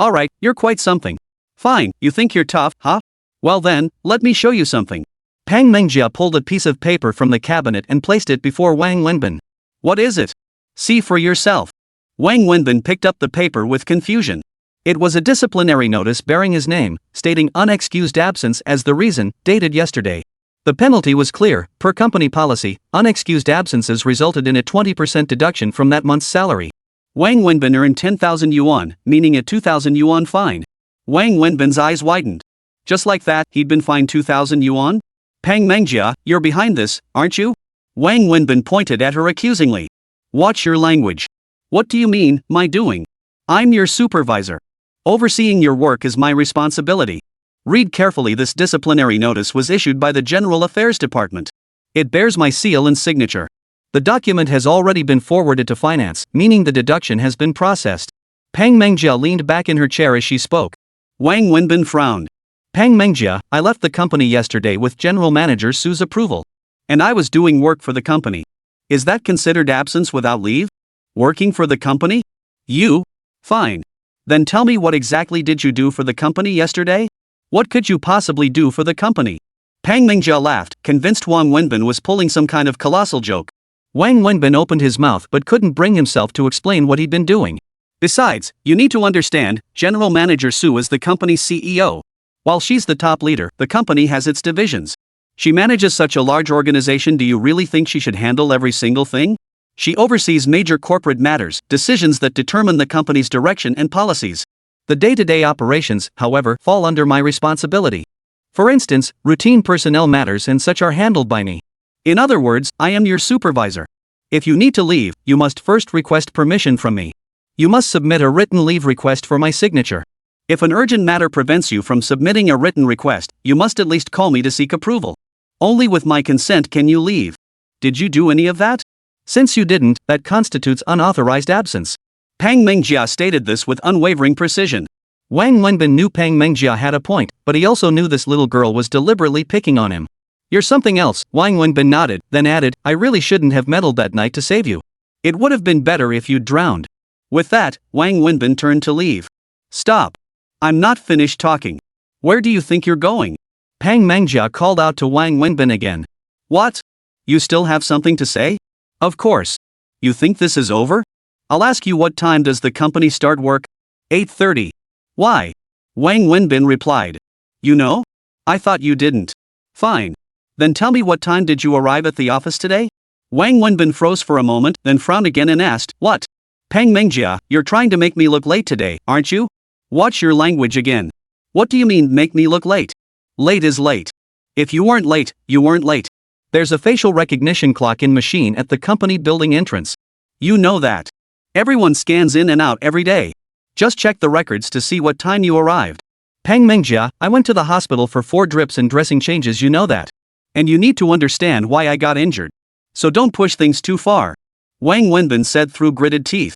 "Alright, you're quite something. Fine, you think you're tough, huh? Well then, let me show you something." Pang Mengjia pulled a piece of paper from the cabinet and placed it before Wang Wenbin. "What is it? See for yourself." Wang Wenbin picked up the paper with confusion. It was a disciplinary notice bearing his name, stating unexcused absence as the reason, dated yesterday. The penalty was clear: per company policy, unexcused absences resulted in a 20% deduction from that month's salary. Wang Wenbin earned 10,000 yuan, meaning a 2,000 yuan fine. Wang Wenbin's eyes widened. Just like that, he'd been fined 2,000 yuan? "Pang Mengjia, you're behind this, aren't you?" Wang Wenbin pointed at her accusingly. "Watch your language. What do you mean, my doing? I'm your supervisor. Overseeing your work is my responsibility. Read carefully. This disciplinary notice was issued by the General Affairs Department. It bears my seal and signature. The document has already been forwarded to finance, meaning the deduction has been processed." Pang Mengjia leaned back in her chair as she spoke. Wang Wenbin frowned. "Pang Mengjia, I left the company yesterday with General Manager Su's approval. And I was doing work for the company. Is that considered absence without leave? Working for the company? You? Fine. Then tell me, what exactly did you do for the company yesterday? What could you possibly do for the company?" Pang Mengjia laughed, convinced Wang Wenbin was pulling some kind of colossal joke. Wang Wenbin opened his mouth but couldn't bring himself to explain what he'd been doing. "Besides, you need to understand, General Manager Su is the company's CEO. While she's the top leader, the company has its divisions. She manages such a large organization. Do you really think she should handle every single thing? She oversees major corporate matters, decisions that determine the company's direction and policies. The day-to-day operations, however, fall under my responsibility. For instance, routine personnel matters and such are handled by me. In other words, I am your supervisor. If you need to leave, you must first request permission from me. You must submit a written leave request for my signature. If an urgent matter prevents you from submitting a written request, you must at least call me to seek approval. Only with my consent can you leave. Did you do any of that? Since you didn't, that constitutes unauthorized absence." Pang Mengjia stated this with unwavering precision. Wang Wenbin knew Pang Mengjia had a point, but he also knew this little girl was deliberately picking on him. "You're something else," Wang Wenbin nodded, then added, "I really shouldn't have meddled that night to save you. It would have been better if you'd drowned." With that, Wang Wenbin turned to leave. "Stop. I'm not finished talking. Where do you think you're going?" Pang Mengjia called out to Wang Wenbin again. "What? You still have something to say? Of course. You think this is over? I'll ask you, what time does the company start work?" 8:30. "Why?" Wang Wenbin replied. "You know? I thought you didn't." "Fine. Then tell me, what time did you arrive at the office today?" Wang Wenbin froze for a moment, then frowned again and asked, "What? Pang Mengjia, you're trying to make me look late today, aren't you? Watch your language again. What do you mean, make me look late? Late is late. If you weren't late, you weren't late. There's a facial recognition clock in machine at the company building entrance. You know that. Everyone scans in and out every day. Just check the records to see what time you arrived." Pang Mengjia, I went to the hospital for 4 drips and dressing changes, you know that. And you need to understand why I got injured. So don't push things too far. Wang Wenbin said through gritted teeth.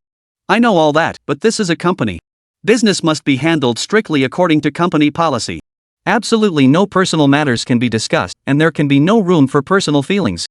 "I know all that, but this is a company. Business must be handled strictly according to company policy. Absolutely no personal matters can be discussed, and there can be no room for personal feelings.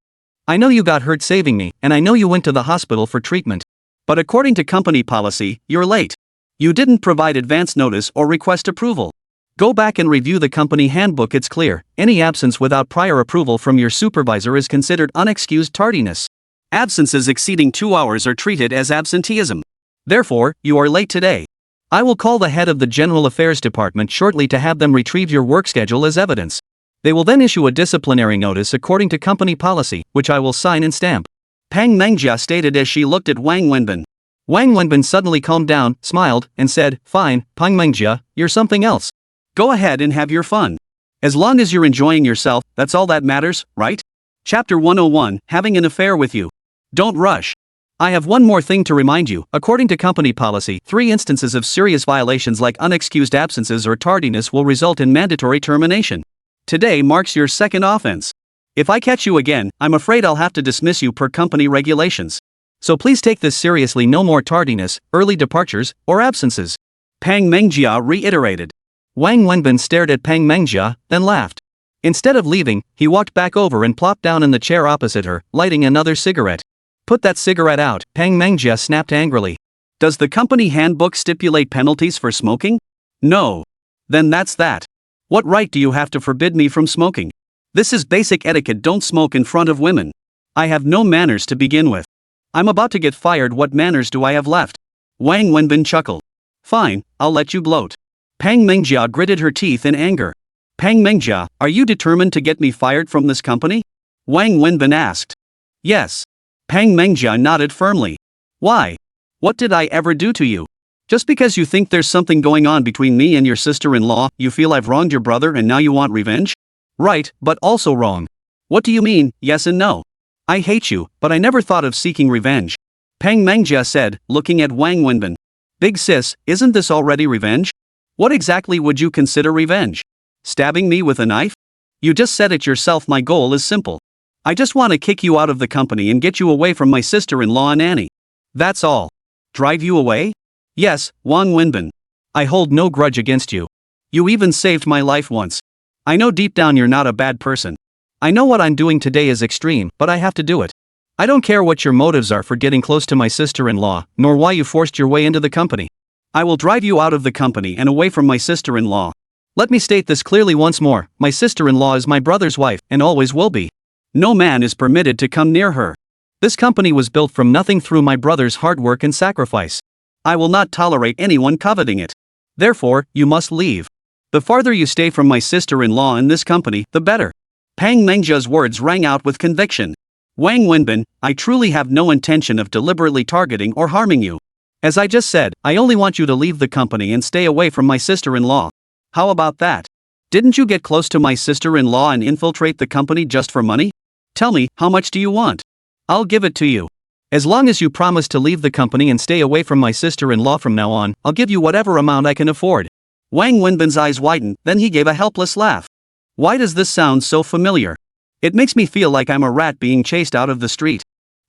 I know you got hurt saving me, and I know you went to the hospital for treatment. But according to company policy, you're late. You didn't provide advance notice or request approval. Go back and review the company handbook. It's clear, any absence without prior approval from your supervisor is considered unexcused tardiness. Absences exceeding 2 hours are treated as absenteeism. Therefore, you are late today. I will call the head of the General Affairs Department shortly to have them retrieve your work schedule as evidence. They will then issue a disciplinary notice according to company policy, which I will sign and stamp. Pang Mengjia stated as she looked at Wang Wenbin. Wang Wenbin suddenly calmed down, smiled, and said, "Fine, Pang Mengjia, you're something else. Go ahead and have your fun. As long as you're enjoying yourself, that's all that matters, right?" Chapter 101, Having an Affair with You. Don't rush. I have one more thing to remind you. According to company policy, 3 instances of serious violations like unexcused absences or tardiness will result in mandatory termination. Today marks your second offense. If I catch you again, I'm afraid I'll have to dismiss you per company regulations. So please take this seriously. No more tardiness, early departures, or absences. Pang Mengjia reiterated. Wang Wenbin stared at Pang Mengjia, then laughed. Instead of leaving, he walked back over and plopped down in the chair opposite her, lighting another cigarette. "Put that cigarette out," Pang Mengjia snapped angrily. "Does the company handbook stipulate penalties for smoking?" "No." "Then that's that. What right do you have to forbid me from smoking? This is basic etiquette. Don't smoke in front of women. I have no manners to begin with. I'm about to get fired. What manners do I have left?" Wang Wenbin chuckled. "Fine, I'll let you gloat." Pang Mengjia gritted her teeth in anger. "Pang Mengjia, are you determined to get me fired from this company?" Wang Wenbin asked. "Yes." Pang Mengjia nodded firmly. "Why? What did I ever do to you? Just because you think there's something going on between me and your sister-in-law, you feel I've wronged your brother and now you want revenge? Right, but also wrong. What do you mean, yes and no? I hate you, but I never thought of seeking revenge," Pang Mengjia said, looking at Wang Wenbin. "Big sis, isn't this already revenge? What exactly would you consider revenge? Stabbing me with a knife? You just said it yourself. My goal is simple. I just want to kick you out of the company and get you away from my sister-in-law and Annie. That's all." "Drive you away?" "Yes, Wang Wenbin. I hold no grudge against you. You even saved my life once. I know deep down you're not a bad person. I know what I'm doing today is extreme, but I have to do it. I don't care what your motives are for getting close to my sister-in-law, nor why you forced your way into the company. I will drive you out of the company and away from my sister-in-law. Let me state this clearly once more, my sister-in-law is my brother's wife, and always will be. No man is permitted to come near her. This company was built from nothing through my brother's hard work and sacrifice. I will not tolerate anyone coveting it. Therefore, you must leave. The farther you stay from my sister-in-law and this company, the better." Pang Mengjia's words rang out with conviction. "Wang Wenbin, I truly have no intention of deliberately targeting or harming you. As I just said, I only want you to leave the company and stay away from my sister-in-law. How about that? Didn't you get close to my sister-in-law and infiltrate the company just for money? Tell me, how much do you want? I'll give it to you. As long as you promise to leave the company and stay away from my sister-in-law from now on, I'll give you whatever amount I can afford." Wang Wenbin's eyes widened, then he gave a helpless laugh. "Why does this sound so familiar? It makes me feel like I'm a rat being chased out of the street.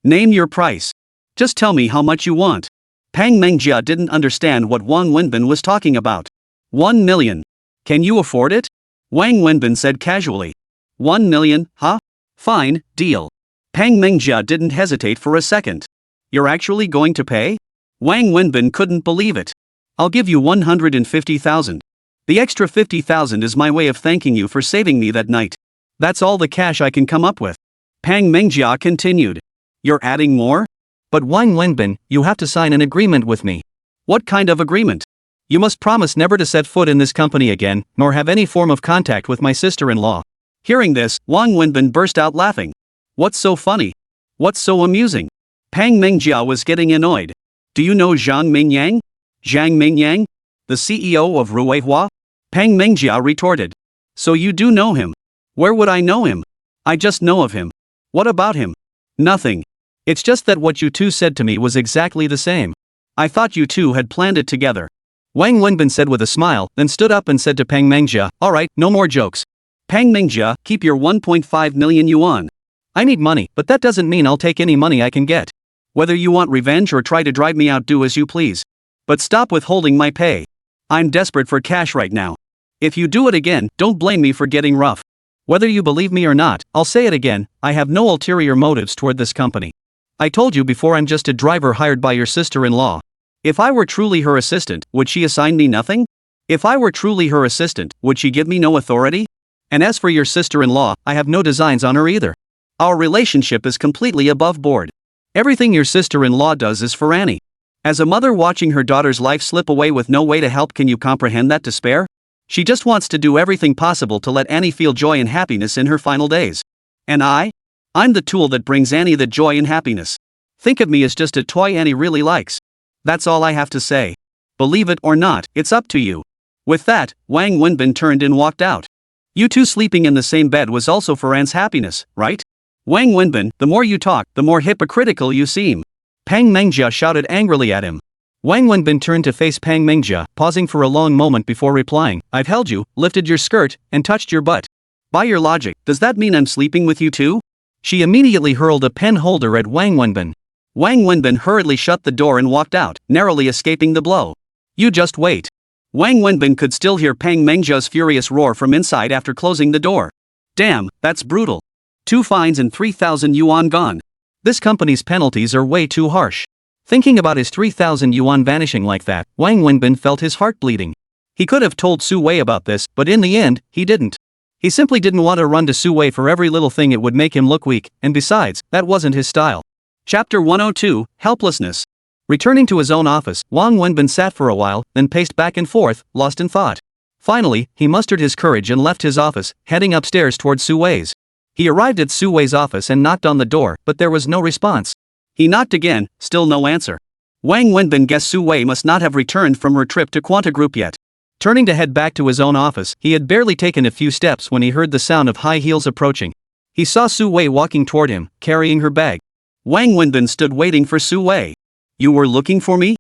Name your price. Just tell me how much you want." Pang Mengjia didn't understand what Wang Wenbin was talking about. 1 million. "Can you afford it?" Wang Wenbin said casually. 1 million, huh? Fine, deal. Pang Mengjia didn't hesitate for a second. "You're actually going to pay?" Wang Wenbin couldn't believe it. "I'll give you 150,000. The extra 50,000 is my way of thanking you for saving me that night. That's all the cash I can come up with." Pang Mengjia continued. "You're adding more?" "But Wang Wenbin, you have to sign an agreement with me." "What kind of agreement?" "You must promise never to set foot in this company again, nor have any form of contact with my sister-in-law." Hearing this, Wang Wenbin burst out laughing. "What's so funny? What's so amusing?" Pang Mengjia was getting annoyed. "Do you know Zhang Mingyang? Zhang Mingyang? The CEO of Ruihua?" Pang Mengjia retorted. "So you do know him? Where would I know him? I just know of him. What about him?" "Nothing. It's just that what you two said to me was exactly the same. I thought you two had planned it together." Wang Wenbin said with a smile, then stood up and said to Pang Mengjia, "Alright, no more jokes. Pang Mengjia, keep your 1.5 million yuan. I need money, but that doesn't mean I'll take any money I can get. Whether you want revenge or try to drive me out, do as you please. But stop withholding my pay. I'm desperate for cash right now. If you do it again, don't blame me for getting rough. Whether you believe me or not, I'll say it again, I have no ulterior motives toward this company. I told you before, I'm just a driver hired by your sister-in-law. If I were truly her assistant, would she assign me nothing? If I were truly her assistant, would she give me no authority? And as for your sister-in-law, I have no designs on her either. Our relationship is completely above board. Everything your sister-in-law does is for Annie. As a mother watching her daughter's life slip away with no way to help, can you comprehend that despair? She just wants to do everything possible to let Annie feel joy and happiness in her final days. And I? I'm the tool that brings Annie the joy and happiness. Think of me as just a toy Annie really likes. That's all I have to say. Believe it or not, it's up to you. With that, Wang Wenbin turned and walked out. You two sleeping in the same bed was also for Anne's happiness, right? Wang Wenbin, the more you talk, the more hypocritical you seem. Pang Mengjia shouted angrily at him. Wang Wenbin turned to face Pang Mengjia, pausing for a long moment before replying. I've held you, lifted your skirt, and touched your butt. By your logic, does that mean I'm sleeping with you too? She immediately hurled a pen holder at Wang Wenbin. Wang Wenbin hurriedly shut the door and walked out, narrowly escaping the blow. You just wait. Wang Wenbin could still hear Pang Mengjia's furious roar from inside after closing the door. Damn, that's brutal. 2 fines and 3,000 yuan gone. This company's penalties are way too harsh. Thinking about his 3,000 yuan vanishing like that, Wang Wenbin felt his heart bleeding. He could have told Su Wei about this, but in the end, he didn't. He simply didn't want to run to Su Wei for every little thing. It would make him look weak, and besides, that wasn't his style. Chapter 102, Helplessness. Returning to his own office, Wang Wenbin sat for a while, then paced back and forth, lost in thought. Finally, he mustered his courage and left his office, heading upstairs towards Su Wei's. He arrived at Su Wei's office and knocked on the door, but there was no response. He knocked again, still no answer. Wang Wenbin guessed Su Wei must not have returned from her trip to Quanta Group yet. Turning to head back to his own office, he had barely taken a few steps when he heard the sound of high heels approaching. He saw Su Wei walking toward him, carrying her bag. Wang Wenbin stood waiting for Su Wei. You were looking for me?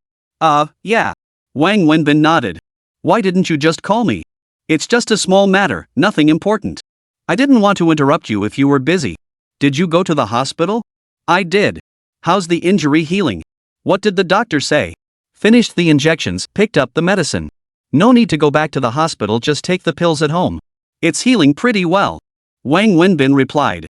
Yeah. Wang Wenbin nodded. Why didn't you just call me? It's just a small matter, nothing important. I didn't want to interrupt you if you were busy. Did you go to the hospital? I did. How's the injury healing? What did the doctor say? Finished the injections, picked up the medicine. No need to go back to the hospital, just take the pills at home. It's healing pretty well. Wang Wenbin replied.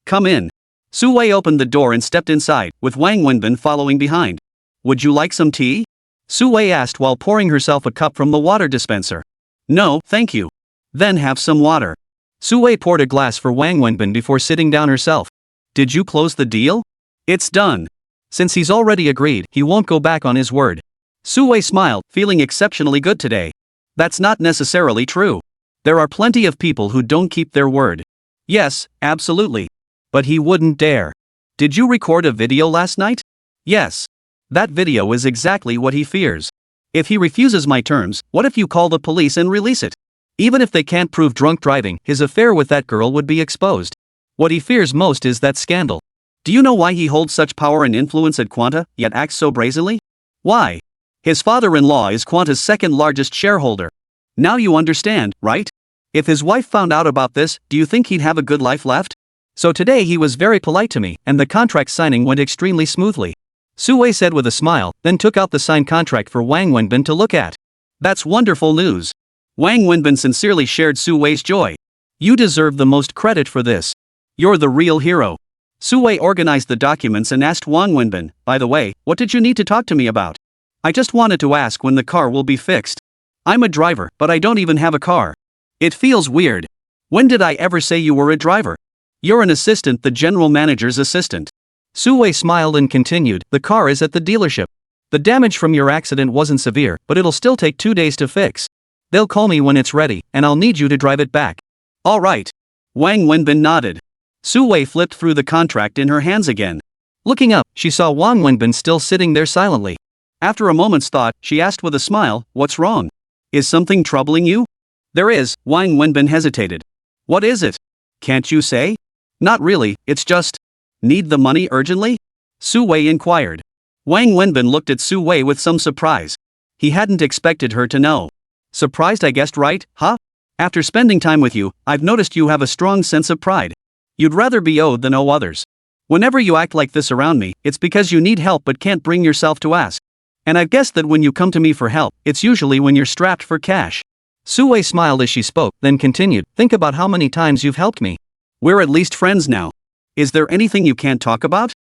Come in. Su Wei opened the door and stepped inside, with Wang Wenbin following behind. Would you like some tea? Su Wei asked while pouring herself a cup from the water dispenser. No, thank you. Then have some water. Su Wei poured a glass for Wang Wenbin before sitting down herself. Did you close the deal? It's done. Since he's already agreed, he won't go back on his word. Su Wei smiled, feeling exceptionally good today. That's not necessarily true. There are plenty of people who don't keep their word. Yes, absolutely. But he wouldn't dare. Did you record a video last night? Yes. That video is exactly what he fears. If he refuses my terms, what if you call the police and release it? Even if they can't prove drunk driving, his affair with that girl would be exposed. What he fears most is that scandal. Do you know why he holds such power and influence at Quanta, yet acts so brazenly? Why? His father-in-law is Quanta's second largest shareholder. Now you understand, right? If his wife found out about this, do you think he'd have a good life left? So today he was very polite to me, and the contract signing went extremely smoothly. Su Wei said with a smile, then took out the signed contract for Wang Wenbin to look at. That's wonderful news. Wang Wenbin sincerely shared Su Wei's joy. You deserve the most credit for this. You're the real hero. Su Wei organized the documents and asked Wang Wenbin, by the way, what did you need to talk to me about? I just wanted to ask when the car will be fixed. I'm a driver, but I don't even have a car. It feels weird. When did I ever say you were a driver? You're an assistant, the general manager's assistant. Su Wei smiled and continued, the car is at the dealership. The damage from your accident wasn't severe, but it'll still take 2 days to fix. They'll call me when it's ready, and I'll need you to drive it back. All right. Wang Wenbin nodded. Su Wei flipped through the contract in her hands again. Looking up, she saw Wang Wenbin still sitting there silently. After a moment's thought, she asked with a smile, what's wrong? Is something troubling you? There is, Wang Wenbin hesitated. What is it? Can't you say? Not really, it's just... Need the money urgently? Su Wei inquired. Wang Wenbin looked at Su Wei with some surprise. He hadn't expected her to know. Surprised I guessed right, huh? After spending time with you, I've noticed you have a strong sense of pride. You'd rather be owed than owe others. Whenever you act like this around me, it's because you need help but can't bring yourself to ask. And I've guessed that when you come to me for help, it's usually when you're strapped for cash. Su Wei smiled as she spoke, then continued, think about how many times you've helped me. We're at least friends now. Is there anything you can't talk about?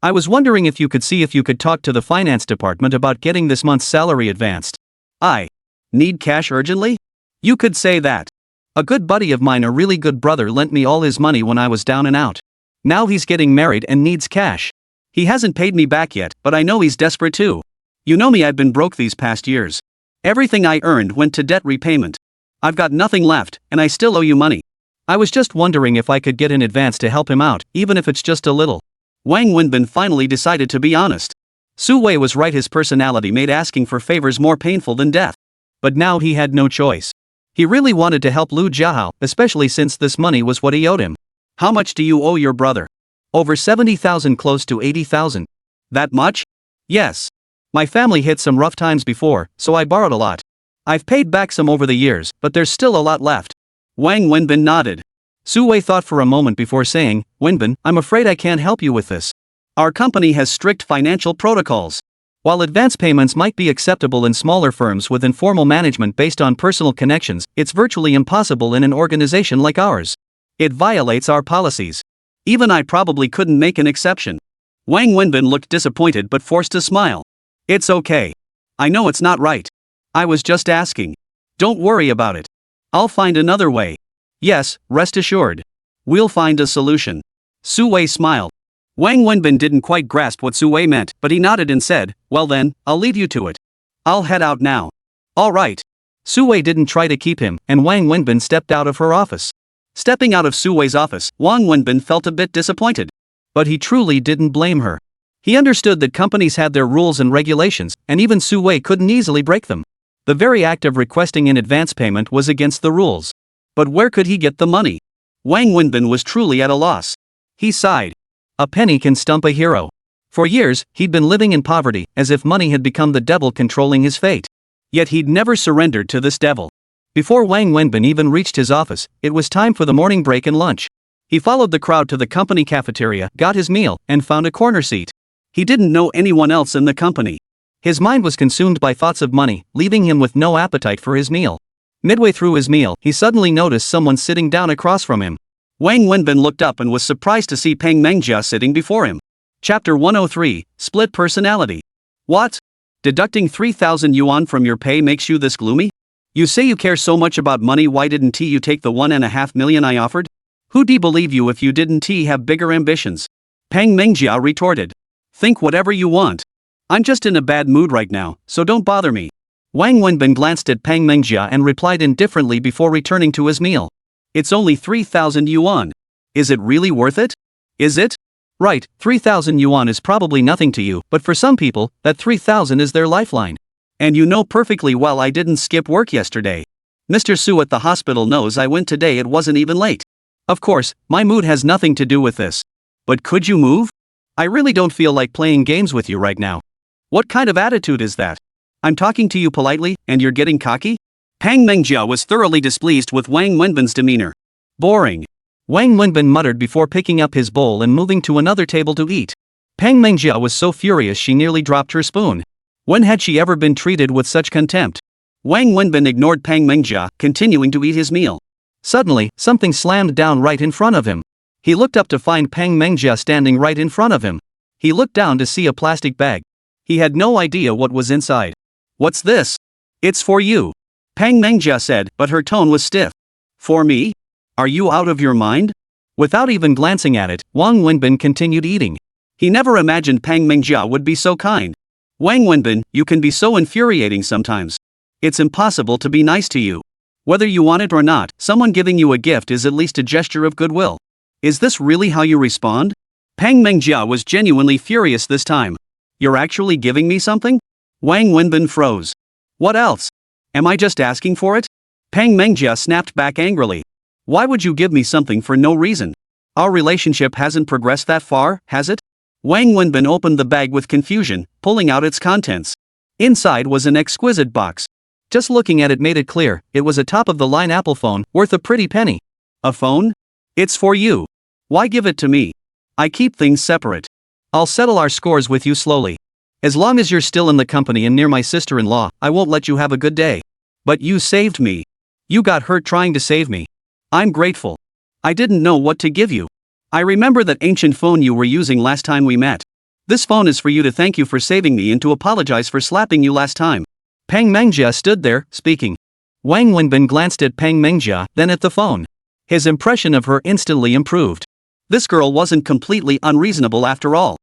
I was wondering if you could see if you could talk to the finance department about getting this month's salary advanced. I need cash urgently? You could say that. A good buddy of mine, a really good brother, lent me all his money when I was down and out. Now he's getting married and needs cash. He hasn't paid me back yet, but I know he's desperate too. You know me, I've been broke these past years. Everything I earned went to debt repayment. I've got nothing left, and I still owe you money. I was just wondering if I could get in advance to help him out, even if it's just a little. Wang Wenbin finally decided to be honest. Su Wei was right, his personality made asking for favors more painful than death. But now he had no choice. He really wanted to help Lu Jiahao, especially since this money was what he owed him. How much do you owe your brother? Over 70,000, close to 80,000. That much? Yes. My family hit some rough times before, so I borrowed a lot. I've paid back some over the years, but there's still a lot left. Wang Wenbin nodded. Su Wei thought for a moment before saying, Wenbin, I'm afraid I can't help you with this. Our company has strict financial protocols. While advance payments might be acceptable in smaller firms with informal management based on personal connections, it's virtually impossible in an organization like ours. It violates our policies. Even I probably couldn't make an exception. Wang Wenbin looked disappointed but forced a smile. It's okay. I know it's not right. I was just asking. Don't worry about it. I'll find another way. Yes, rest assured. We'll find a solution. Su Wei smiled. Wang Wenbin didn't quite grasp what Su Wei meant, but he nodded and said, well then, I'll leave you to it. I'll head out now. All right. Su Wei didn't try to keep him, and Wang Wenbin stepped out of her office. Stepping out of Su Wei's office, Wang Wenbin felt a bit disappointed. But he truly didn't blame her. He understood that companies had their rules and regulations, and even Su Wei couldn't easily break them. The very act of requesting an advance payment was against the rules. But where could he get the money? Wang Wenbin was truly at a loss. He sighed. A penny can stump a hero. For years, he'd been living in poverty, as if money had become the devil controlling his fate. Yet he'd never surrendered to this devil. Before Wang Wenbin even reached his office, it was time for the morning break and lunch. He followed the crowd to the company cafeteria, got his meal, and found a corner seat. He didn't know anyone else in the company. His mind was consumed by thoughts of money, leaving him with no appetite for his meal. Midway through his meal, he suddenly noticed someone sitting down across from him. Wang Wenbin looked up and was surprised to see Peng Mengjia sitting before him. Chapter 103, Split Personality. What? Deducting 3,000 yuan from your pay makes you this gloomy? You say you care so much about money, why didn't you take the 1.5 million I offered? Who'd believe you if you didn't have bigger ambitions? Peng Mengjia retorted. Think whatever you want. I'm just in a bad mood right now, so don't bother me. Wang Wenbin glanced at Peng Mengjia and replied indifferently before returning to his meal. It's only 3,000 yuan. Is it really worth it? Is it? Right, 3,000 yuan is probably nothing to you, but for some people, that 3,000 is their lifeline. And you know perfectly well I didn't skip work yesterday. Mr. Su at the hospital knows I went today, it wasn't even late. Of course, my mood has nothing to do with this. But could you move? I really don't feel like playing games with you right now. What kind of attitude is that? I'm talking to you politely, and you're getting cocky? Peng Mengjia was thoroughly displeased with Wang Wenbin's demeanor. Boring. Wang Wenbin muttered before picking up his bowl and moving to another table to eat. Peng Mengjia was so furious she nearly dropped her spoon. When had she ever been treated with such contempt? Wang Wenbin ignored Peng Mengjia, continuing to eat his meal. Suddenly, something slammed down right in front of him. He looked up to find Peng Mengjia standing right in front of him. He looked down to see a plastic bag. He had no idea what was inside. What's this? It's for you. Peng Mengjia said, but her tone was stiff. For me? Are you out of your mind? Without even glancing at it, Wang Wenbin continued eating. He never imagined Peng Mengjia would be so kind. Wang Wenbin, you can be so infuriating sometimes. It's impossible to be nice to you. Whether you want it or not, someone giving you a gift is at least a gesture of goodwill. Is this really how you respond? Peng Mengjia was genuinely furious this time. You're actually giving me something? Wang Wenbin froze. What else? Am I just asking for it? Peng Mengjia snapped back angrily. Why would you give me something for no reason? Our relationship hasn't progressed that far, has it? Wang Wenbin opened the bag with confusion, pulling out its contents. Inside was an exquisite box. Just looking at it made it clear, it was a top-of-the-line Apple phone, worth a pretty penny. A phone? It's for you. Why give it to me? I keep things separate. I'll settle our scores with you slowly. As long as you're still in the company and near my sister-in-law, I won't let you have a good day. But you saved me. You got hurt trying to save me. I'm grateful. I didn't know what to give you. I remember that ancient phone you were using last time we met. This phone is for you to thank you for saving me and to apologize for slapping you last time. Peng Mengjia stood there, speaking. Wang Wenbin glanced at Peng Mengjia, then at the phone. His impression of her instantly improved. This girl wasn't completely unreasonable after all.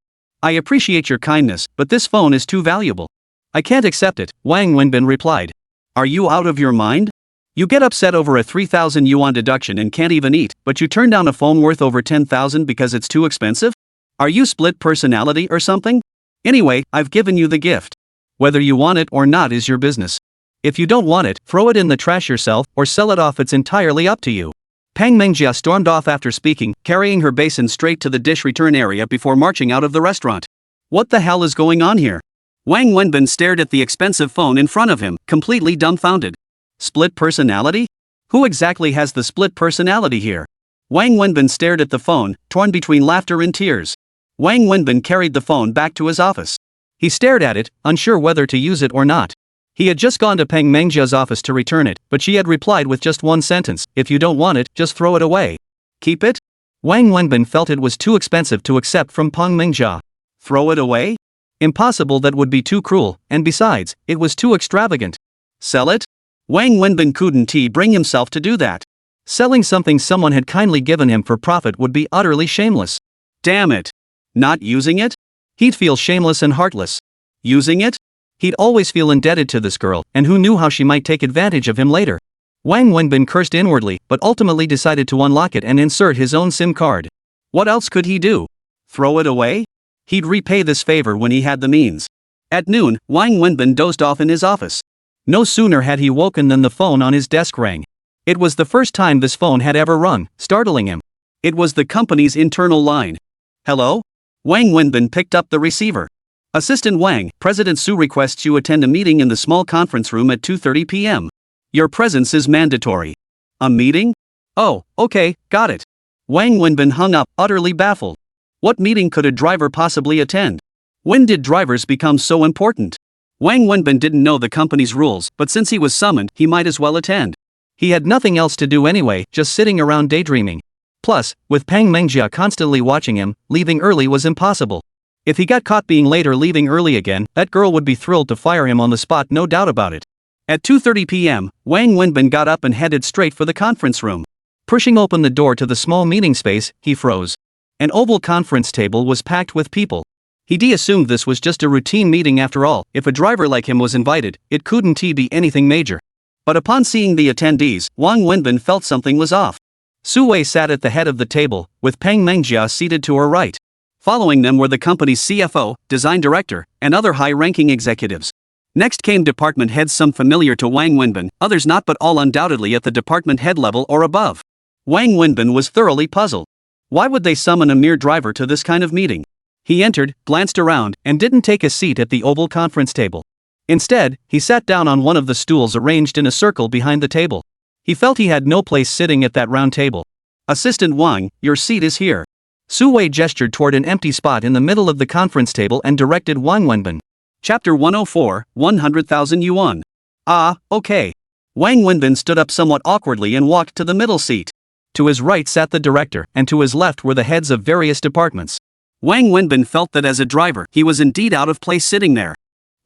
I appreciate your kindness, but this phone is too valuable. I can't accept it, Wang Wenbin replied. Are you out of your mind? You get upset over a 3,000 yuan deduction and can't even eat, but you turn down a phone worth over 10,000 because it's too expensive? Are you split personality or something? Anyway, I've given you the gift. Whether you want it or not is your business. If you don't want it, throw it in the trash yourself or sell it off, it's entirely up to you. Pang Mengjia stormed off after speaking, carrying her basin straight to the dish return area before marching out of the restaurant. What the hell is going on here? Wang Wenbin stared at the expensive phone in front of him, completely dumbfounded. Split personality? Who exactly has the split personality here? Wang Wenbin stared at the phone, torn between laughter and tears. Wang Wenbin carried the phone back to his office. He stared at it, unsure whether to use it or not. He had just gone to Peng Mengjia's office to return it, but she had replied with just one sentence: if you don't want it, just throw it away. Keep it? Wang Wenbin felt it was too expensive to accept from Peng Mengjia. Throw it away? Impossible, that would be too cruel, and besides, it was too extravagant. Sell it? Wang Wenbin couldn't bring himself to do that. Selling something someone had kindly given him for profit would be utterly shameless. Damn it. Not using it? He'd feel shameless and heartless. Using it? He'd always feel indebted to this girl, and who knew how she might take advantage of him later. Wang Wenbin cursed inwardly, but ultimately decided to unlock it and insert his own SIM card. What else could he do? Throw it away? He'd repay this favor when he had the means. At noon, Wang Wenbin dozed off in his office. No sooner had he woken than the phone on his desk rang. It was the first time this phone had ever rung, startling him. It was the company's internal line. Hello? Wang Wenbin picked up the receiver. Assistant Wang, President Su requests you attend a meeting in the small conference room at 2:30 p.m. Your presence is mandatory. A meeting? Oh, okay, got it. Wang Wenbin hung up, utterly baffled. What meeting could a driver possibly attend? When did drivers become so important? Wang Wenbin didn't know the company's rules, but since he was summoned, he might as well attend. He had nothing else to do anyway, just sitting around daydreaming. Plus, with Pang Mengjia constantly watching him, leaving early was impossible. If he got caught being late or leaving early again, that girl would be thrilled to fire him on the spot, no doubt about it. At 2:30 p.m., Wang Wenbin got up and headed straight for the conference room. Pushing open the door to the small meeting space, he froze. An oval conference table was packed with people. He'd assumed this was just a routine meeting after all. If a driver like him was invited, it couldn't be anything major. But upon seeing the attendees, Wang Wenbin felt something was off. Su Wei sat at the head of the table, with Peng Mengjia seated to her right. Following them were the company's CFO, design director, and other high-ranking executives. Next came department heads, some familiar to Wang Wenbin, others not, but all undoubtedly at the department head level or above. Wang Wenbin was thoroughly puzzled. Why would they summon a mere driver to this kind of meeting? He entered, glanced around, and didn't take a seat at the oval conference table. Instead, he sat down on one of the stools arranged in a circle behind the table. He felt he had no place sitting at that round table. Assistant Wang, your seat is here. Su Wei gestured toward an empty spot in the middle of the conference table and directed Wang Wenbin. Chapter 104, 100,000 yuan. Ah, okay. Wang Wenbin stood up somewhat awkwardly and walked to the middle seat. To his right sat the director, and to his left were the heads of various departments. Wang Wenbin felt that as a driver, he was indeed out of place sitting there.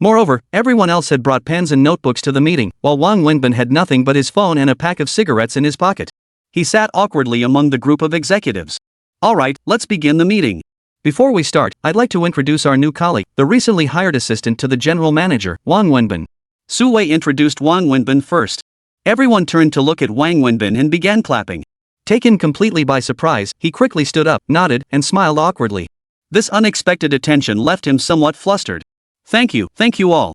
Moreover, everyone else had brought pens and notebooks to the meeting, while Wang Wenbin had nothing but his phone and a pack of cigarettes in his pocket. He sat awkwardly among the group of executives. Alright, let's begin the meeting. Before we start, I'd like to introduce our new colleague, the recently hired assistant to the general manager, Wang Wenbin. Su Wei introduced Wang Wenbin first. Everyone turned to look at Wang Wenbin and began clapping. Taken completely by surprise, he quickly stood up, nodded, and smiled awkwardly. This unexpected attention left him somewhat flustered. Thank you all.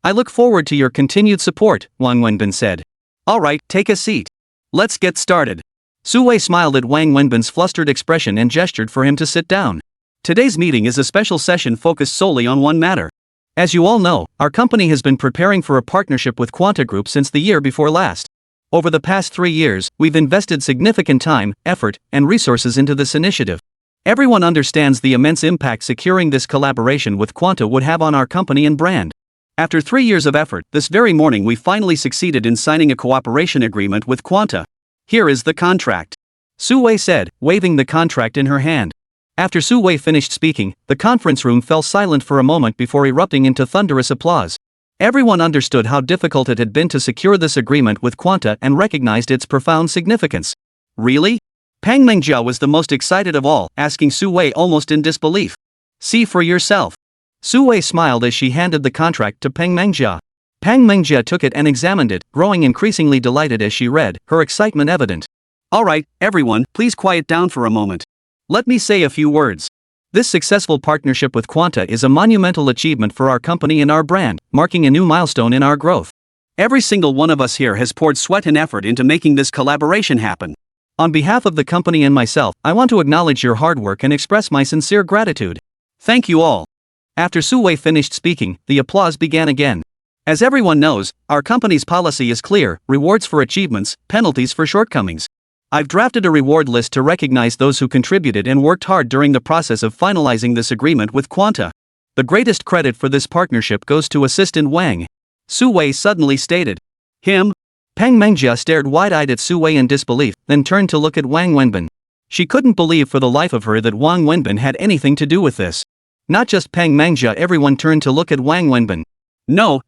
I look forward to your continued support, Wang Wenbin said. Alright, take a seat. Let's get started. Su Wei smiled at Wang Wenbin's flustered expression and gestured for him to sit down. Today's meeting is a special session focused solely on one matter. As you all know, our company has been preparing for a partnership with Quanta Group since the year before last. Over the past 3 years, we've invested significant time, effort, and resources into this initiative. Everyone understands the immense impact securing this collaboration with Quanta would have on our company and brand. After 3 years of effort, this very morning we finally succeeded in signing a cooperation agreement with Quanta. Here is the contract. Su Wei said, waving the contract in her hand. After Su Wei finished speaking, the conference room fell silent for a moment before erupting into thunderous applause. Everyone understood how difficult it had been to secure this agreement with Quanta and recognized its profound significance. Really? Pang Mengjia was the most excited of all, asking Su Wei almost in disbelief. See for yourself. Su Wei smiled as she handed the contract to Pang Mengjia. Pang Mengjia took it and examined it, growing increasingly delighted as she read, her excitement evident. Alright, everyone, please quiet down for a moment. Let me say a few words. This successful partnership with Quanta is a monumental achievement for our company and our brand, marking a new milestone in our growth. Every single one of us here has poured sweat and effort into making this collaboration happen. On behalf of the company and myself, I want to acknowledge your hard work and express my sincere gratitude. Thank you all. After Su Wei finished speaking, the applause began again. As everyone knows, our company's policy is clear: rewards for achievements, penalties for shortcomings. I've drafted a reward list to recognize those who contributed and worked hard during the process of finalizing this agreement with Quanta. The greatest credit for this partnership goes to Assistant Wang. Su Wei suddenly stated. Him? Pang Mengjia stared wide-eyed at Su Wei in disbelief, then turned to look at Wang Wenbin. She couldn't believe for the life of her that Wang Wenbin had anything to do with this. Not just Pang Mengjia, everyone turned to look at Wang Wenbin. No.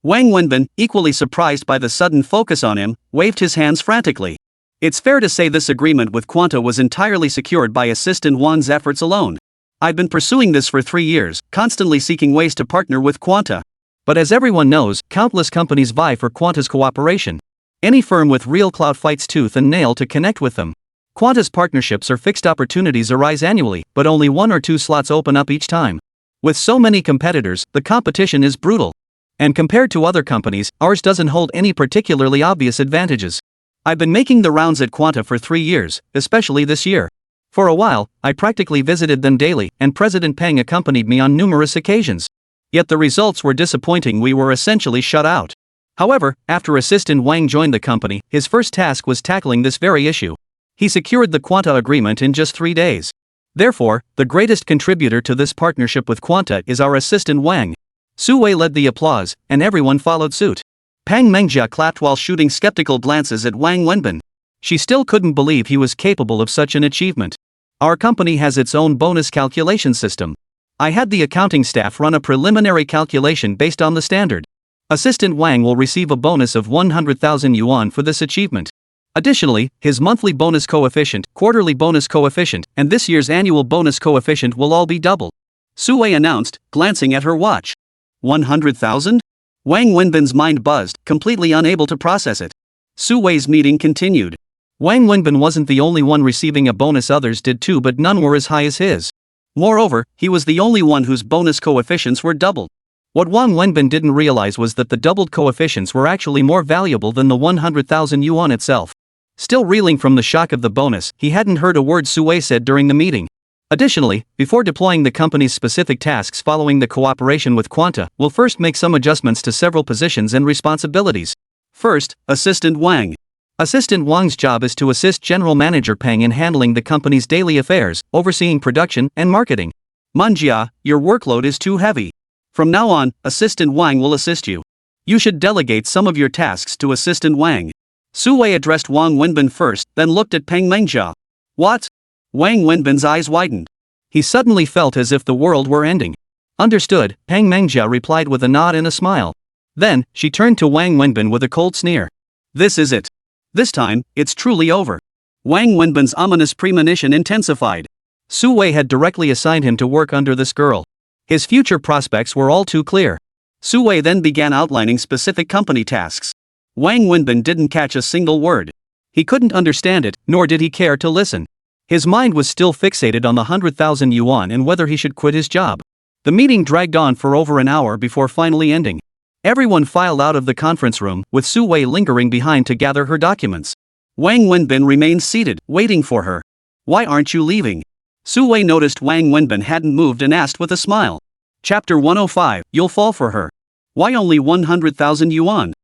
Wang Wenbin, equally surprised by the sudden focus on him, waved his hands frantically. It's fair to say this agreement with Quanta was entirely secured by Assistant Wang's efforts alone. I've been pursuing this for 3 years, constantly seeking ways to partner with Quanta. But as everyone knows, countless companies vie for Quanta's cooperation. Any firm with real clout fights tooth and nail to connect with them. Quanta's partnerships or fixed opportunities arise annually, but only 1 or 2 slots open up each time. With so many competitors, the competition is brutal. And compared to other companies, ours doesn't hold any particularly obvious advantages. I've been making the rounds at Quanta for 3 years, especially this year. For a while, I practically visited them daily, and President Peng accompanied me on numerous occasions. Yet the results were disappointing. We were essentially shut out. However, after Assistant Wang joined the company, his first task was tackling this very issue. He secured the Quanta agreement in just 3 days. Therefore, the greatest contributor to this partnership with Quanta is our Assistant Wang. Su Wei led the applause, and everyone followed suit. Pang Mengjia clapped while shooting skeptical glances at Wang Wenbin. She still couldn't believe he was capable of such an achievement. Our company has its own bonus calculation system. I had the accounting staff run a preliminary calculation based on the standard. Assistant Wang will receive a bonus of 100,000 yuan for this achievement. Additionally, his monthly bonus coefficient, quarterly bonus coefficient, and this year's annual bonus coefficient will all be doubled. Su Wei announced, glancing at her watch. 100,000? Wang Wenbin's mind buzzed, completely unable to process it. Su Wei's meeting continued. Wang Wenbin wasn't the only one receiving a bonus, others did too, but none were as high as his. Moreover, he was the only one whose bonus coefficients were doubled. What Wang Wenbin didn't realize was that the doubled coefficients were actually more valuable than the 100,000 yuan itself. Still reeling from the shock of the bonus, he hadn't heard a word Su Wei said during the meeting. Additionally, before deploying the company's specific tasks following the cooperation with Quanta, we'll first make some adjustments to several positions and responsibilities. First, Assistant Wang. Assistant Wang's job is to assist General Manager Peng in handling the company's daily affairs, overseeing production and marketing. Mengjia, your workload is too heavy. From now on, Assistant Wang will assist you. You should delegate some of your tasks to Assistant Wang. Su Wei addressed Wang Wenbin first, then looked at Peng Mengjia. What? Wang Wenbin's eyes widened. He suddenly felt as if the world were ending. Understood, Peng Mengjia replied with a nod and a smile. Then, she turned to Wang Wenbin with a cold sneer. This is it. This time, it's truly over. Wang Wenbin's ominous premonition intensified. Su Wei had directly assigned him to work under this girl. His future prospects were all too clear. Su Wei then began outlining specific company tasks. Wang Wenbin didn't catch a single word. He couldn't understand it, nor did he care to listen. His mind was still fixated on the 100,000 yuan and whether he should quit his job. The meeting dragged on for over an hour before finally ending. Everyone filed out of the conference room, with Su Wei lingering behind to gather her documents. Wang Wenbin remained seated, waiting for her. Why aren't you leaving? Su Wei noticed Wang Wenbin hadn't moved and asked with a smile. Chapter 105, You'll fall for her. Why only 100,000 yuan?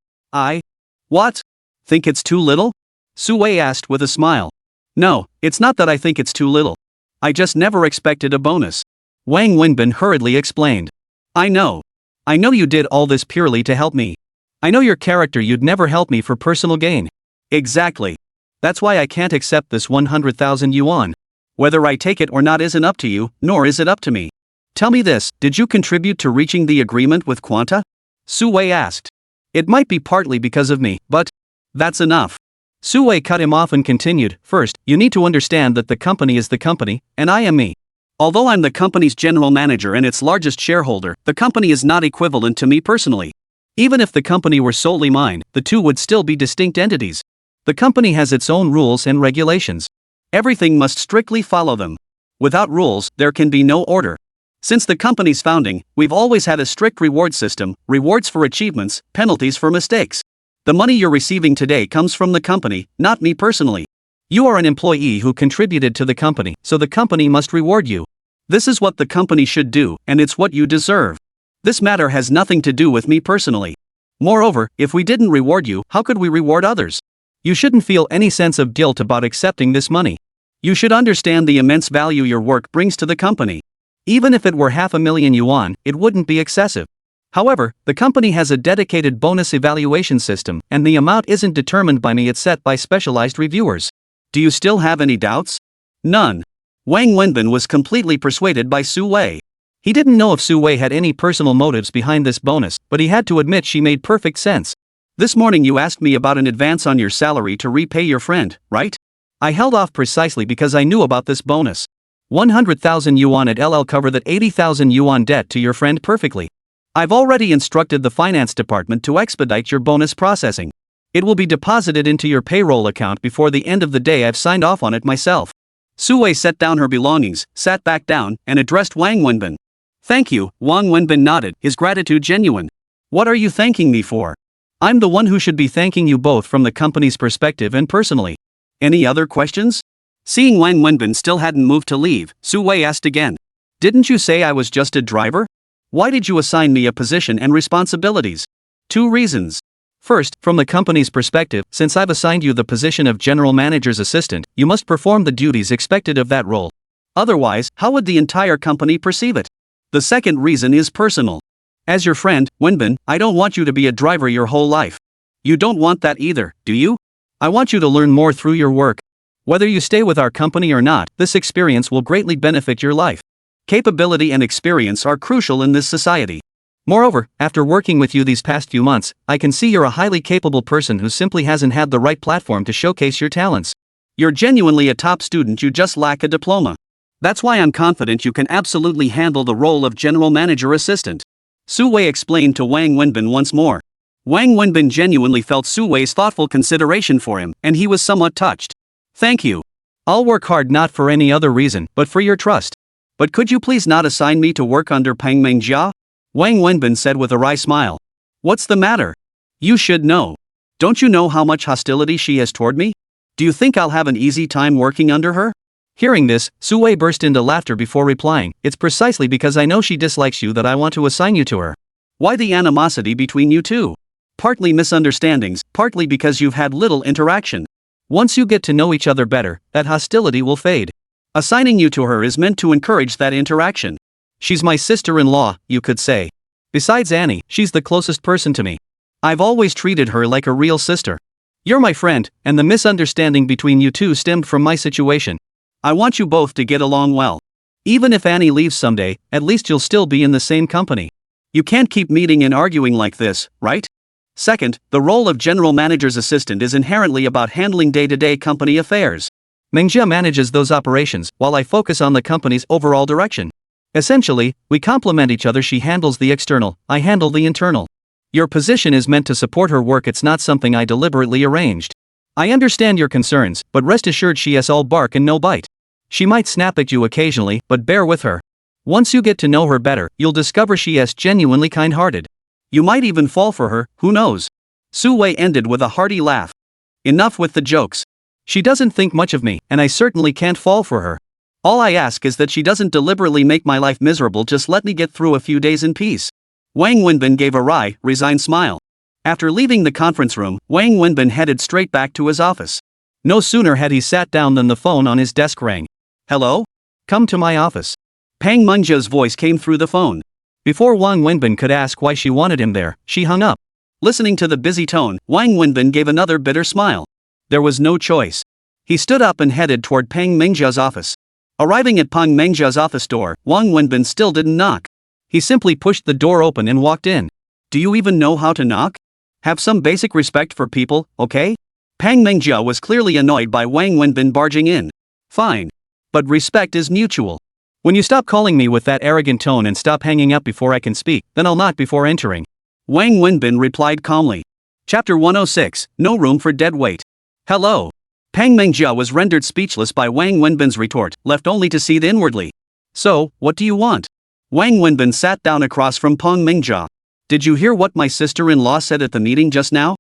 What? Think it's too little? Su Wei asked with a smile. No, it's not that I think it's too little. I just never expected a bonus. Wang Wenbin hurriedly explained. I know you did all this purely to help me. I know your character, you'd never help me for personal gain. Exactly. That's why I can't accept this 100,000 yuan. Whether I take it or not isn't up to you, nor is it up to me. Tell me this, did you contribute to reaching the agreement with Quanta? Su Wei asked. It might be partly because of me, but that's enough. Su Wei cut him off and continued, First, you need to understand that the company is the company, and I am me. Although I'm the company's general manager and its largest shareholder, the company is not equivalent to me personally. Even if the company were solely mine, the two would still be distinct entities. The company has its own rules and regulations. Everything must strictly follow them. Without rules, there can be no order. Since the company's founding, we've always had a strict reward system, rewards for achievements, penalties for mistakes. The money you're receiving today comes from the company, not me personally. You are an employee who contributed to the company, so the company must reward you. This is what the company should do, and it's what you deserve. This matter has nothing to do with me personally. Moreover, if we didn't reward you, how could we reward others? You shouldn't feel any sense of guilt about accepting this money. You should understand the immense value your work brings to the company. Even if it were 500,000 yuan, it wouldn't be excessive. However, the company has a dedicated bonus evaluation system, and the amount isn't determined by me, it's set by specialized reviewers. Do you still have any doubts? None. Wang Wenbin was completely persuaded by Su Wei. He didn't know if Su Wei had any personal motives behind this bonus, but he had to admit she made perfect sense. This morning you asked me about an advance on your salary to repay your friend, right? I held off precisely because I knew about this bonus. 100,000 yuan at LL cover that 80,000 yuan debt to your friend perfectly. I've already instructed the finance department to expedite your bonus processing. It will be deposited into your payroll account before the end of the day. I've signed off on it myself. Su Wei set down her belongings, sat back down, and addressed Wang Wenbin. Thank you, Wang Wenbin nodded, his gratitude genuine. What are you thanking me for? I'm the one who should be thanking you both from the company's perspective and personally. Any other questions? Seeing Wang Wenbin still hadn't moved to leave, Su Wei asked again. Didn't you say I was just a driver? Why did you assign me a position and responsibilities? 2 reasons. First, from the company's perspective, since I've assigned you the position of general manager's assistant, you must perform the duties expected of that role. Otherwise, how would the entire company perceive it? The second reason is personal. As your friend, Wenbin, I don't want you to be a driver your whole life. You don't want that either, do you? I want you to learn more through your work. Whether you stay with our company or not, this experience will greatly benefit your life. Capability and experience are crucial in this society. Moreover, after working with you these past few months, I can see you're a highly capable person who simply hasn't had the right platform to showcase your talents. You're genuinely a top student, you just lack a diploma. That's why I'm confident you can absolutely handle the role of general manager assistant. Su Wei explained to Wang Wenbin once more. Wang Wenbin genuinely felt Su Wei's thoughtful consideration for him, and he was somewhat touched. Thank you. I'll work hard not for any other reason, but for your trust. But could you please not assign me to work under Peng Mengjia? Wang Wenbin said with a wry smile. What's the matter? You should know. Don't you know how much hostility she has toward me? Do you think I'll have an easy time working under her? Hearing this, Su Wei burst into laughter before replying, it's precisely because I know she dislikes you that I want to assign you to her. Why the animosity between you two? Partly misunderstandings, partly because you've had little interaction. Once you get to know each other better, that hostility will fade. Assigning you to her is meant to encourage that interaction. She's my sister-in-law, you could say. Besides Annie, she's the closest person to me. I've always treated her like a real sister. You're my friend, and the misunderstanding between you two stemmed from my situation. I want you both to get along well. Even if Annie leaves someday, at least you'll still be in the same company. You can't keep meeting and arguing like this, right? Second, the role of general manager's assistant is inherently about handling day-to-day company affairs. Mengjia manages those operations, while I focus on the company's overall direction. Essentially, we complement each other. She handles the external, I handle the internal. Your position is meant to support her work, it's not something I deliberately arranged. I understand your concerns, but rest assured she has all bark and no bite. She might snap at you occasionally, but bear with her. Once you get to know her better, you'll discover she is genuinely kind-hearted. You might even fall for her, who knows? Su Wei ended with a hearty laugh. Enough with the jokes. She doesn't think much of me, and I certainly can't fall for her. All I ask is that she doesn't deliberately make my life miserable. Just let me get through a few days in peace. Wang Wenbin gave a wry, resigned smile. After leaving the conference room, Wang Wenbin headed straight back to his office. No sooner had he sat down than the phone on his desk rang. Hello? Come to my office. Peng Mengjia's voice came through the phone. Before Wang Wenbin could ask why she wanted him there, she hung up. Listening to the busy tone, Wang Wenbin gave another bitter smile. There was no choice. He stood up and headed toward Peng Mengjia's office. Arriving at Peng Mengjia's office door, Wang Wenbin still didn't knock. He simply pushed the door open and walked in. Do you even know how to knock? Have some basic respect for people, okay? Peng Mengjia was clearly annoyed by Wang Wenbin barging in. Fine. But respect is mutual. When you stop calling me with that arrogant tone and stop hanging up before I can speak, then I'll knock before entering. Wang Wenbin replied calmly. Chapter 106, No Room for Dead Weight. Hello. Pang Mengjia was rendered speechless by Wang Wenbin's retort, left only to seethe inwardly. So, what do you want? Wang Wenbin sat down across from Pang Mengjia. Did you hear what my sister-in-law said at the meeting just now?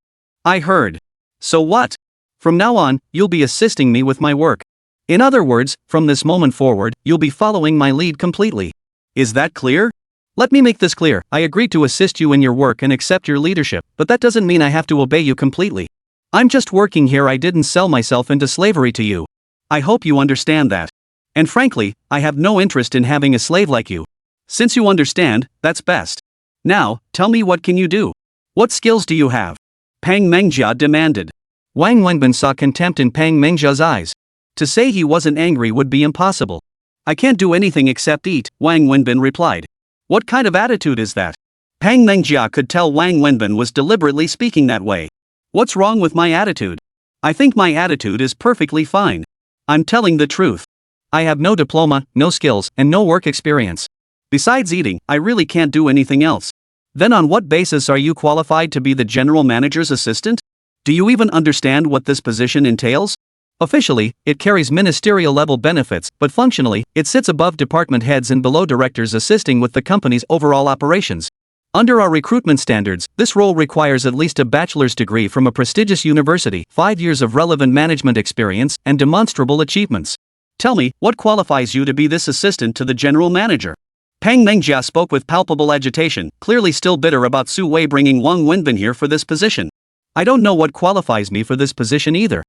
I heard. So what? From now on, you'll be assisting me with my work. In other words, from this moment forward, you'll be following my lead completely. Is that clear? Let me make this clear. I agreed to assist you in your work and accept your leadership, but that doesn't mean I have to obey you completely. I'm just working here. I didn't sell myself into slavery to you. I hope you understand that. And frankly, I have no interest in having a slave like you. Since you understand, that's best. Now, tell me, what can you do? What skills do you have? Pang Mengjia demanded. Wang Wenbin saw contempt in Pang Mengjia's eyes. To say he wasn't angry would be impossible. I can't do anything except eat, Wang Wenbin replied. What kind of attitude is that? Pang Mengjia could tell Wang Wenbin was deliberately speaking that way. What's wrong with my attitude? I think my attitude is perfectly fine. I'm telling the truth. I have no diploma, no skills, and no work experience. Besides eating, I really can't do anything else. Then on what basis are you qualified to be the general manager's assistant? Do you even understand what this position entails? Officially, it carries ministerial-level benefits, but functionally, it sits above department heads and below directors assisting with the company's overall operations. Under our recruitment standards, this role requires at least a bachelor's degree from a prestigious university, 5 years of relevant management experience, and demonstrable achievements. Tell me, what qualifies you to be this assistant to the general manager? Pang Mengjia spoke with palpable agitation, clearly still bitter about Su Wei bringing Wang Wenbin here for this position. I don't know what qualifies me for this position either.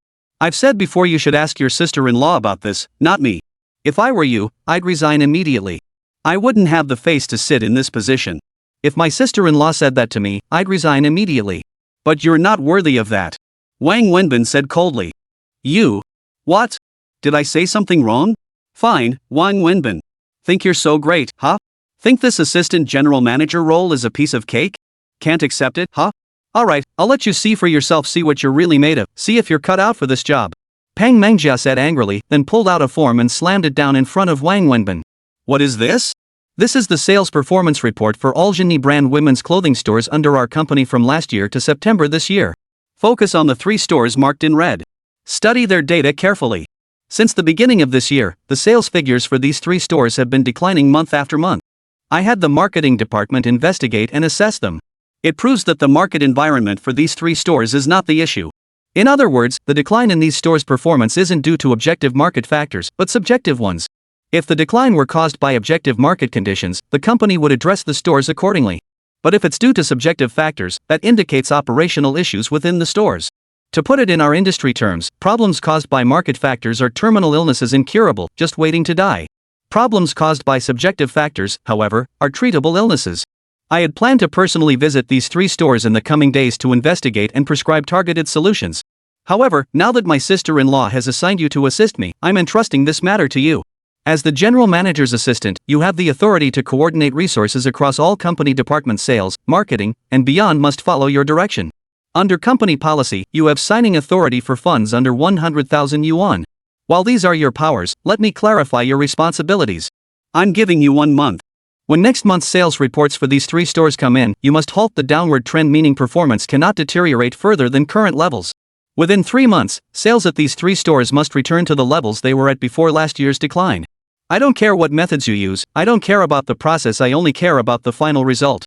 I've said before, you should ask your sister-in-law about this, not me. If I were you, I'd resign immediately. I wouldn't have the face to sit in this position. If my sister-in-law said that to me, I'd resign immediately. But you're not worthy of that. Wang Wenbin said coldly. You? What? Did I say something wrong? Fine, Wang Wenbin. Think you're so great, huh? Think this assistant general manager role is a piece of cake? Can't accept it, huh? Alright, I'll let you see for yourself, see what you're really made of, see if you're cut out for this job. Pang Mengjia said angrily, then pulled out a form and slammed it down in front of Wang Wenbin. What is this? This is the sales performance report for all Jinni brand women's clothing stores under our company from last year to September this year. Focus on the 3 stores marked in red. Study their data carefully. Since the beginning of this year, the sales figures for these 3 stores have been declining month after month. I had the marketing department investigate and assess them. It proves that the market environment for these 3 stores is not the issue. In other words, the decline in these stores' performance isn't due to objective market factors, but subjective ones. If the decline were caused by objective market conditions, the company would address the stores accordingly. But if it's due to subjective factors, that indicates operational issues within the stores. To put it in our industry terms, problems caused by market factors are terminal illnesses incurable, just waiting to die. Problems caused by subjective factors, however, are treatable illnesses. I had planned to personally visit these 3 stores in the coming days to investigate and prescribe targeted solutions. However, now that my sister-in-law has assigned you to assist me, I'm entrusting this matter to you. As the general manager's assistant, you have the authority to coordinate resources across all company departments. Sales, marketing, and beyond must follow your direction. Under company policy, you have signing authority for funds under 100,000 yuan. While these are your powers, let me clarify your responsibilities. I'm giving you 1 month. When next month's sales reports for these 3 stores come in, you must halt the downward trend, meaning performance cannot deteriorate further than current levels. Within 3 months, sales at these 3 stores must return to the levels they were at before last year's decline. I don't care what methods you use, I don't care about the process, I only care about the final result.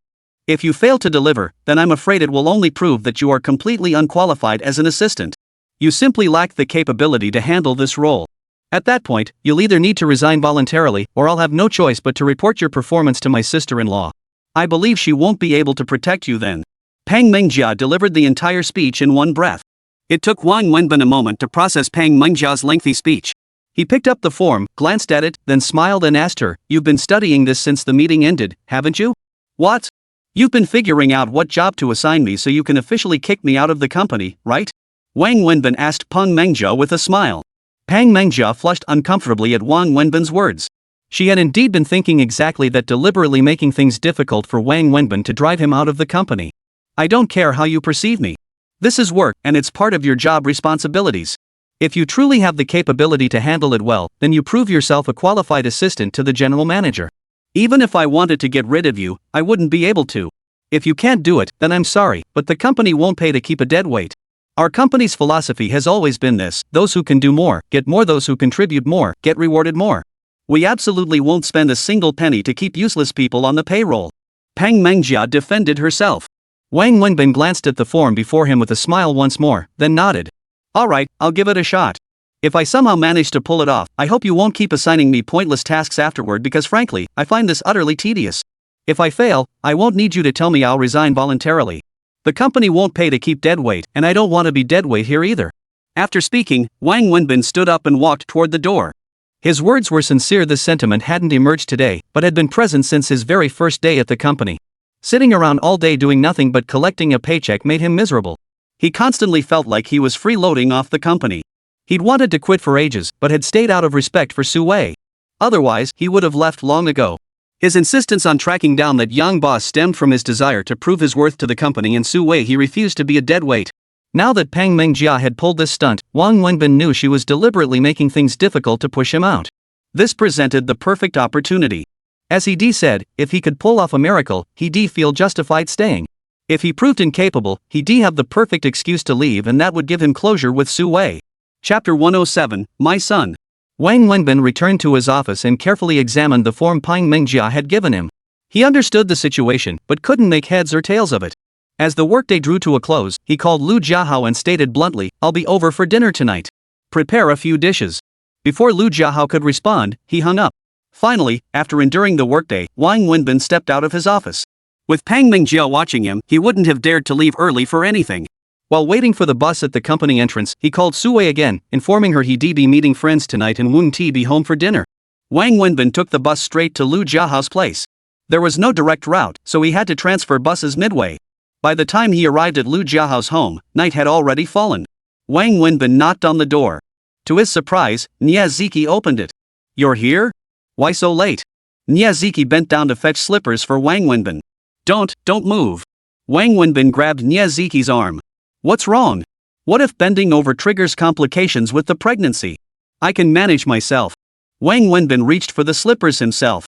If you fail to deliver, then I'm afraid it will only prove that you are completely unqualified as an assistant. You simply lack the capability to handle this role. At that point, you'll either need to resign voluntarily, or I'll have no choice but to report your performance to my sister-in-law. I believe she won't be able to protect you then. Pang Mengjia delivered the entire speech in one breath. It took Wang Wenbin a moment to process Pang Mengjia's lengthy speech. He picked up the form, glanced at it, then smiled and asked her, "You've been studying this since the meeting ended, haven't you?" "What? You've been figuring out what job to assign me so you can officially kick me out of the company, right?" Wang Wenbin asked Pang Mengjia with a smile. Pang Mengjia flushed uncomfortably at Wang Wenbin's words. She had indeed been thinking exactly that, deliberately making things difficult for Wang Wenbin to drive him out of the company. "I don't care how you perceive me. This is work, and it's part of your job responsibilities. If you truly have the capability to handle it well, then you prove yourself a qualified assistant to the general manager. Even if I wanted to get rid of you, I wouldn't be able to. If you can't do it, then I'm sorry, but the company won't pay to keep a deadweight. Our company's philosophy has always been this: those who can do more, get more; those who contribute more, get rewarded more. We absolutely won't spend a single penny to keep useless people on the payroll. Pang Mengjia defended herself. Wang Wenbin glanced at the form before him with a smile once more, then nodded. Alright, I'll give it a shot. If I somehow manage to pull it off, I hope you won't keep assigning me pointless tasks afterward, because frankly, I find this utterly tedious. If I fail, I won't need you to tell me I'll resign voluntarily. The company won't pay to keep deadweight, and I don't want to be deadweight here either. After speaking, Wang Wenbin stood up and walked toward the door. His words were sincere. This sentiment hadn't emerged today, but had been present since his very first day at the company. Sitting around all day doing nothing but collecting a paycheck made him miserable. He constantly felt like he was freeloading off the company. He'd wanted to quit for ages, but had stayed out of respect for Su Wei. Otherwise, he would have left long ago. His insistence on tracking down that young boss stemmed from his desire to prove his worth to the company and Su Wei. He refused to be a deadweight. Now that Pang Mengjia had pulled this stunt, Wang Wenbin knew she was deliberately making things difficult to push him out. This presented the perfect opportunity. As he said, if he could pull off a miracle, he'd feel justified staying. If he proved incapable, he'd have the perfect excuse to leave, and that would give him closure with Su Wei. Chapter 107, My Son. Wang Wenbin returned to his office and carefully examined the form Pang Mengjia had given him. He understood the situation, but couldn't make heads or tails of it. As the workday drew to a close, he called Lu Jiahao and stated bluntly, I'll be over for dinner tonight. Prepare a few dishes. Before Lu Jiahao could respond, he hung up. Finally, after enduring the workday, Wang Wenbin stepped out of his office. With Pang Mengjia watching him, he wouldn't have dared to leave early for anything. While waiting for the bus at the company entrance, he called Su Wei again, informing her he'd be meeting friends tonight and wouldn't be home for dinner. Wang Wenbin took the bus straight to Lu Jiahao's place. There was no direct route, so he had to transfer buses midway. By the time he arrived at Lu Jiahao's home, night had already fallen. Wang Wenbin knocked on the door. To his surprise, Niaziki opened it. You're here? Why so late? Niaziki bent down to fetch slippers for Wang Wenbin. Don't move. Wang Wenbin grabbed Niaziki's arm. What's wrong? What if bending over triggers complications with the pregnancy? I can manage myself. Wang Wenbin reached for the slippers himself.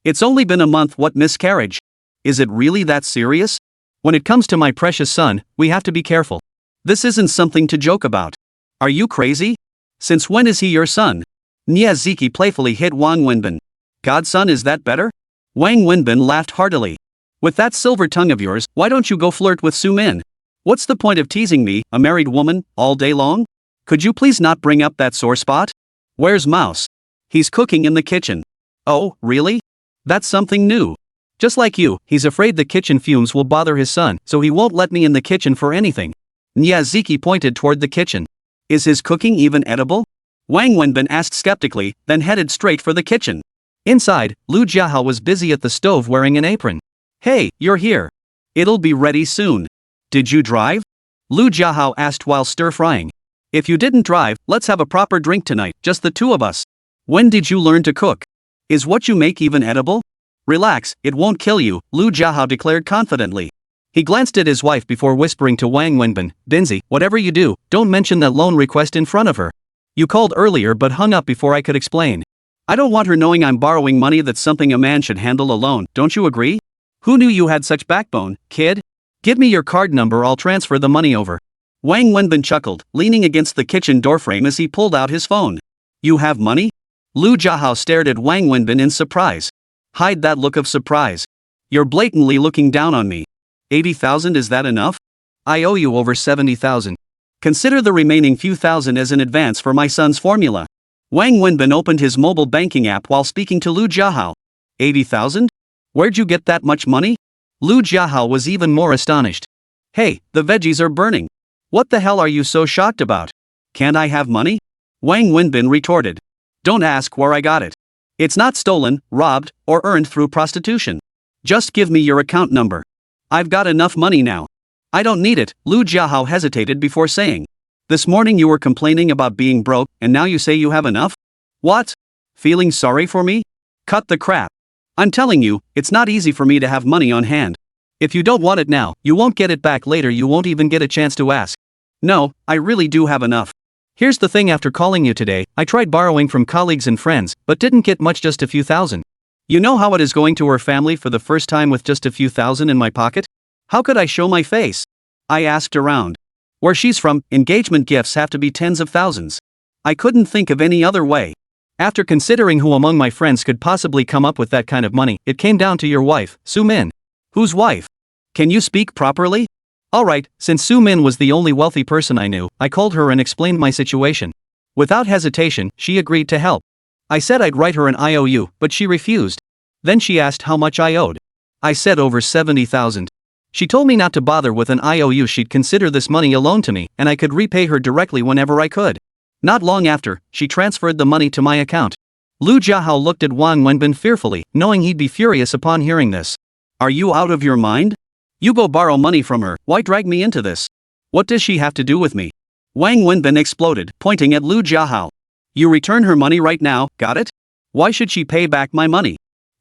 It's only been a month. What miscarriage? Is it really that serious? When it comes to my precious son, we have to be careful. This isn't something to joke about. Are you crazy? Since when is he your son? Niaziki playfully hit Wang Wenbin. Godson, is that better? Wang Wenbin laughed heartily. With that silver tongue of yours, why don't you go flirt with Su Min? What's the point of teasing me, a married woman, all day long? Could you please not bring up that sore spot? Where's Mouse? He's cooking in the kitchen. Oh, really? That's something new. Just like you, he's afraid the kitchen fumes will bother his son, so he won't let me in the kitchen for anything. Niaziki pointed toward the kitchen. Is his cooking even edible? Wang Wenbin asked skeptically, then headed straight for the kitchen. Inside, Lu Jiahao was busy at the stove wearing an apron. Hey, you're here. It'll be ready soon. Did you drive? Lu Jiahao asked while stir-frying. If you didn't drive, let's have a proper drink tonight, just the two of us. When did you learn to cook? Is what you make even edible? Relax, it won't kill you, Lu Jiahao declared confidently. He glanced at his wife before whispering to Wang Wenbin, Binzi, whatever you do, don't mention that loan request in front of her. You called earlier but hung up before I could explain. I don't want her knowing I'm borrowing money. That's something a man should handle alone, don't you agree? Who knew you had such backbone, kid? Give me your card number, I'll transfer the money over. Wang Wenbin chuckled, leaning against the kitchen doorframe as he pulled out his phone. You have money? Lu Jiahao stared at Wang Wenbin in surprise. Hide that look of surprise. You're blatantly looking down on me. 80,000, is that enough? I owe you over 70,000. Consider the remaining few thousand as an advance for my son's formula. Wang Wenbin opened his mobile banking app while speaking to Lu Jiahao. 80,000? Where'd you get that much money? Lu Jiahao was even more astonished. Hey, the veggies are burning. What the hell are you so shocked about? Can't I have money? Wang Wenbin retorted. Don't ask where I got it. It's not stolen, robbed, or earned through prostitution. Just give me your account number. I've got enough money now. I don't need it, Lu Jiahao hesitated before saying. This morning you were complaining about being broke, and now you say you have enough? What? Feeling sorry for me? Cut the crap. I'm telling you, it's not easy for me to have money on hand. If you don't want it now, you won't get it back later. You won't even get a chance to ask. No, I really do have enough. Here's the thing, after calling you today, I tried borrowing from colleagues and friends, but didn't get much, just a few thousand. You know how it is going to her family for the first time with just a few thousand in my pocket? How could I show my face? I asked around. Where she's from, engagement gifts have to be tens of thousands. I couldn't think of any other way. After considering who among my friends could possibly come up with that kind of money, it came down to your wife, Soo Min. Whose wife? Can you speak properly? Alright, since Soo Min was the only wealthy person I knew, I called her and explained my situation. Without hesitation, she agreed to help. I said I'd write her an IOU, but she refused. Then she asked how much I owed. I said over 70,000. She told me not to bother with an IOU, she'd consider this money a loan to me, and I could repay her directly whenever I could. Not long after, she transferred the money to my account. Lu Jiahao looked at Wang Wenbin fearfully, knowing he'd be furious upon hearing this. Are you out of your mind? You go borrow money from her, why drag me into this? What does she have to do with me? Wang Wenbin exploded, pointing at Lu Jiahao. You return her money right now, got it? Why should she pay back my money?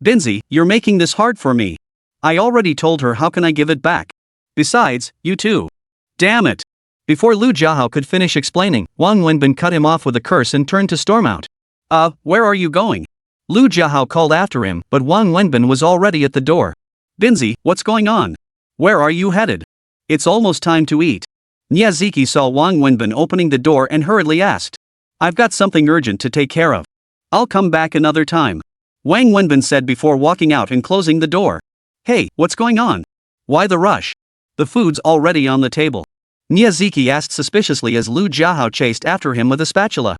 Binzi, you're making this hard for me. I already told her, how can I give it back? Besides, you too. Damn it. Before Lu Jiahao could finish explaining, Wang Wenbin cut him off with a curse and turned to storm out. Where are you going? Lu Jiahao called after him, but Wang Wenbin was already at the door. Binzi, what's going on? Where are you headed? It's almost time to eat. Niaziki saw Wang Wenbin opening the door and hurriedly asked. I've got something urgent to take care of. I'll come back another time. Wang Wenbin said before walking out and closing the door. Hey, what's going on? Why the rush? The food's already on the table. Niaziki asked suspiciously as Lu Jiahao chased after him with a spatula.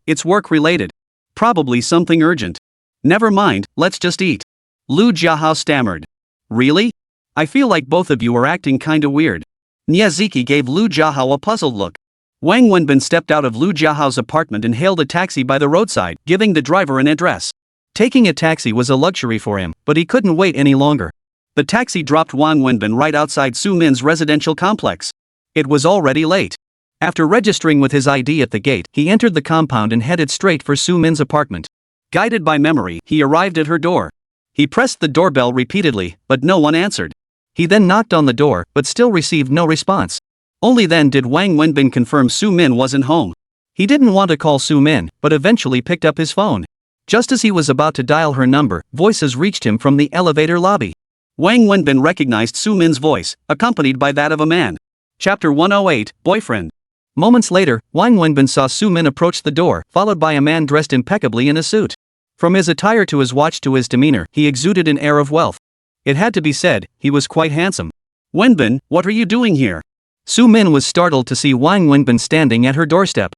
It's work-related. Probably something urgent. Never mind, let's just eat. Lu Jiahao stammered. Really? I feel like both of you are acting kinda weird. Niaziki gave Lu Jiahao a puzzled look. Wang Wenbin stepped out of Lu Jiahao's apartment and hailed a taxi by the roadside, giving the driver an address. Taking a taxi was a luxury for him, but he couldn't wait any longer. The taxi dropped Wang Wenbin right outside Soo Min's residential complex. It was already late. After registering with his ID at the gate, he entered the compound and headed straight for Soo Min's apartment. Guided by memory, he arrived at her door. He pressed the doorbell repeatedly, but no one answered. He then knocked on the door, but still received no response. Only then did Wang Wenbin confirm Soo Min wasn't home. He didn't want to call Soo Min, but eventually picked up his phone. Just as he was about to dial her number, voices reached him from the elevator lobby. Wang Wenbin recognized Soo Min's voice, accompanied by that of a man. Chapter 108, Boyfriend. Moments later, Wang Wenbin saw Soo Min approach the door, followed by a man dressed impeccably in a suit. From his attire to his watch to his demeanor, he exuded an air of wealth. It had to be said, he was quite handsome. Wenbin, what are you doing here? Soo Min was startled to see Wang Wenbin standing at her doorstep.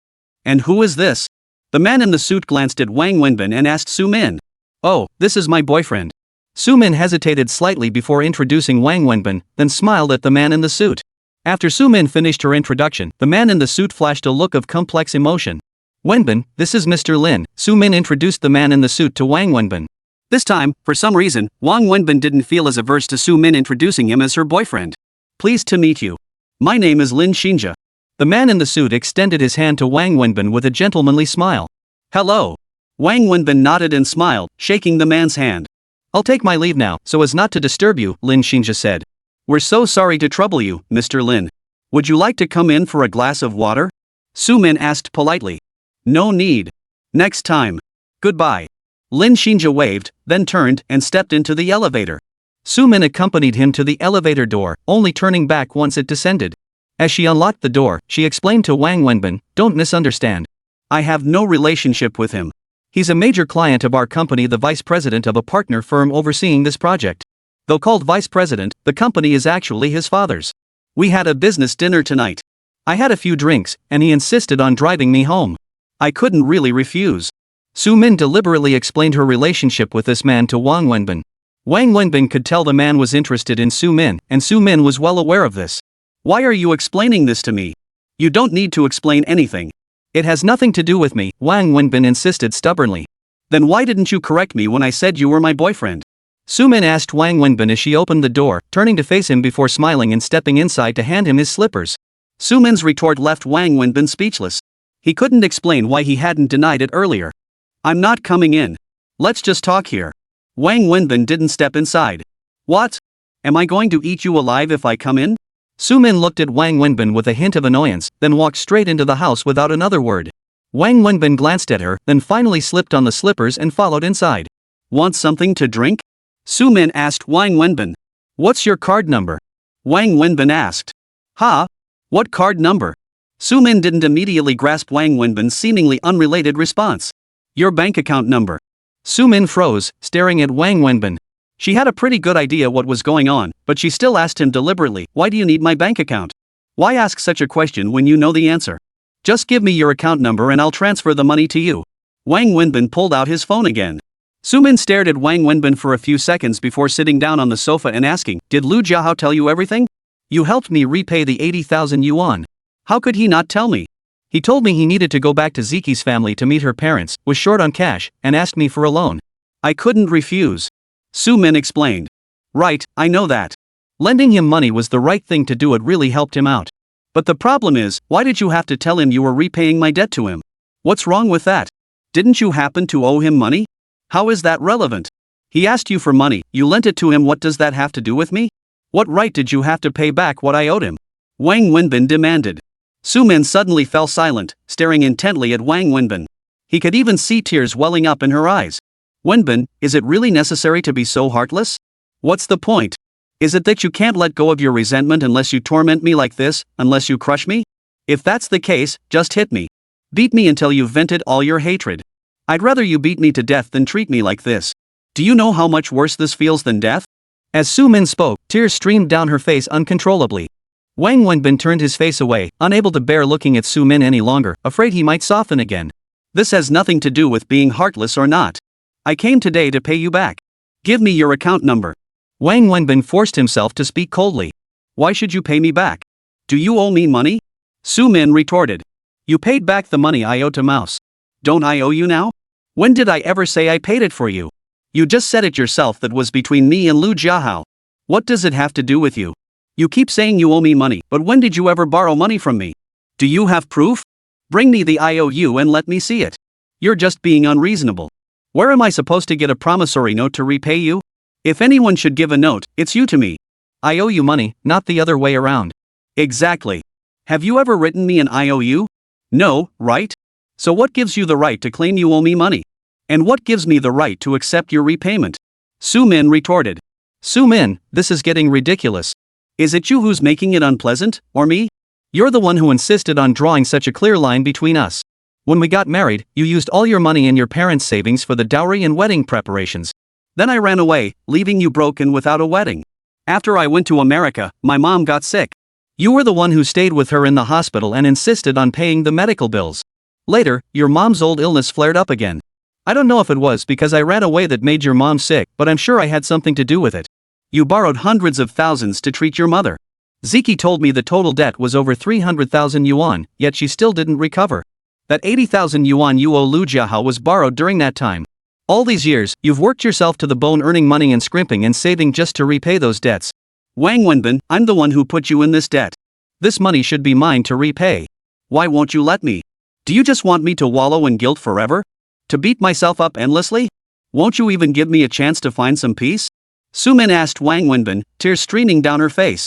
And who is this? The man in the suit glanced at Wang Wenbin and asked Soo Min. Oh, this is my boyfriend. Soo Min hesitated slightly before introducing Wang Wenbin, then smiled at the man in the suit. After Soo Min finished her introduction, the man in the suit flashed a look of complex emotion. Wenbin, this is Mr. Lin, Soo Min introduced the man in the suit to Wang Wenbin. This time, for some reason, Wang Wenbin didn't feel as averse to Soo Min introducing him as her boyfriend. Pleased to meet you. My name is Lin Xinjia. The man in the suit extended his hand to Wang Wenbin with a gentlemanly smile. Hello. Wang Wenbin nodded and smiled, shaking the man's hand. I'll take my leave now, so as not to disturb you, Lin Xinjia said. We're so sorry to trouble you, Mr. Lin. Would you like to come in for a glass of water? Soo Min asked politely. No need. Next time. Goodbye. Lin Xinjia waved, then turned and stepped into the elevator. Soo Min accompanied him to the elevator door, only turning back once it descended. As she unlocked the door, she explained to Wang Wenbin, don't misunderstand. I have no relationship with him. He's a major client of our company, the vice president of a partner firm overseeing this project. Though called vice president, the company is actually his father's. We had a business dinner tonight. I had a few drinks, and he insisted on driving me home. I couldn't really refuse. Soo Min deliberately explained her relationship with this man to Wang Wenbin. Wang Wenbin could tell the man was interested in Soo Min, and Soo Min was well aware of this. Why are you explaining this to me? You don't need to explain anything. It has nothing to do with me, Wang Wenbin insisted stubbornly. Then why didn't you correct me when I said you were my boyfriend? Soo Min asked Wang Wenbin as she opened the door, turning to face him before smiling and stepping inside to hand him his slippers. Soo Min's retort left Wang Wenbin speechless. He couldn't explain why he hadn't denied it earlier. I'm not coming in. Let's just talk here. Wang Wenbin didn't step inside. What? Am I going to eat you alive if I come in? Soo Min looked at Wang Wenbin with a hint of annoyance, then walked straight into the house without another word. Wang Wenbin glanced at her, then finally slipped on the slippers and followed inside. Want something to drink? Soo Min asked Wang Wenbin. What's your card number? Wang Wenbin asked. Ha? What card number? Su-min didn't immediately grasp Wang Wenbin's seemingly unrelated response. Your bank account number. Su-min froze, staring at Wang Wenbin. She had a pretty good idea what was going on, but she still asked him deliberately, why do you need my bank account? Why ask such a question when you know the answer? Just give me your account number and I'll transfer the money to you. Wang Wenbin pulled out his phone again. Su-min stared at Wang Wenbin for a few seconds before sitting down on the sofa and asking, did Lu Jiahao tell you everything? You helped me repay the 80,000 yuan. How could he not tell me? He told me he needed to go back to Ziki's family to meet her parents, was short on cash, and asked me for a loan. I couldn't refuse. Su-min explained. Right, I know that. Lending him money was the right thing to do, it really helped him out. But the problem is, why did you have to tell him you were repaying my debt to him? What's wrong with that? Didn't you happen to owe him money? How is that relevant? He asked you for money, you lent it to him, what does that have to do with me? What right did you have to pay back what I owed him? Wang Wenbin demanded. Su-min suddenly fell silent, staring intently at Wang Wenbin. He could even see tears welling up in her eyes. Wenbin, is it really necessary to be so heartless? What's the point? Is it that you can't let go of your resentment unless you torment me like this, unless you crush me? If that's the case, just hit me. Beat me until you've vented all your hatred. I'd rather you beat me to death than treat me like this. Do you know how much worse this feels than death? As Su-min spoke, tears streamed down her face uncontrollably. Wang Wenbin turned his face away, unable to bear looking at Su-min any longer, afraid he might soften again. This has nothing to do with being heartless or not. I came today to pay you back. Give me your account number. Wang Wenbin forced himself to speak coldly. Why should you pay me back? Do you owe me money? Su-min retorted. You paid back the money I owed to Mouse. Don't I owe you now? When did I ever say I paid it for you? You just said it yourself that was between me and Lu Jiahao. What does it have to do with you? You keep saying you owe me money, but when did you ever borrow money from me? Do you have proof? Bring me the IOU and let me see it. You're just being unreasonable. Where am I supposed to get a promissory note to repay you? If anyone should give a note, it's you to me. I owe you money, not the other way around. Exactly. Have you ever written me an IOU? No, right? So what gives you the right to claim you owe me money? And what gives me the right to accept your repayment? Su-min retorted. Su-min, this is getting ridiculous. Is it you who's making it unpleasant, or me? You're the one who insisted on drawing such a clear line between us. When we got married, you used all your money and your parents' savings for the dowry and wedding preparations. Then I ran away, leaving you broken without a wedding. After I went to America, my mom got sick. You were the one who stayed with her in the hospital and insisted on paying the medical bills. Later, your mom's old illness flared up again. I don't know if it was because I ran away that made your mom sick, but I'm sure I had something to do with it. You borrowed hundreds of thousands to treat your mother. Ziki told me the total debt was over 300,000 yuan, yet she still didn't recover. That 80,000 yuan you owe Lu Jiahao was borrowed during that time. All these years, you've worked yourself to the bone earning money and scrimping and saving just to repay those debts. Wang Wenbin, I'm the one who put you in this debt. This money should be mine to repay. Why won't you let me? Do you just want me to wallow in guilt forever? To beat myself up endlessly? Won't you even give me a chance to find some peace? Su-min asked Wang Wenbin, tears streaming down her face.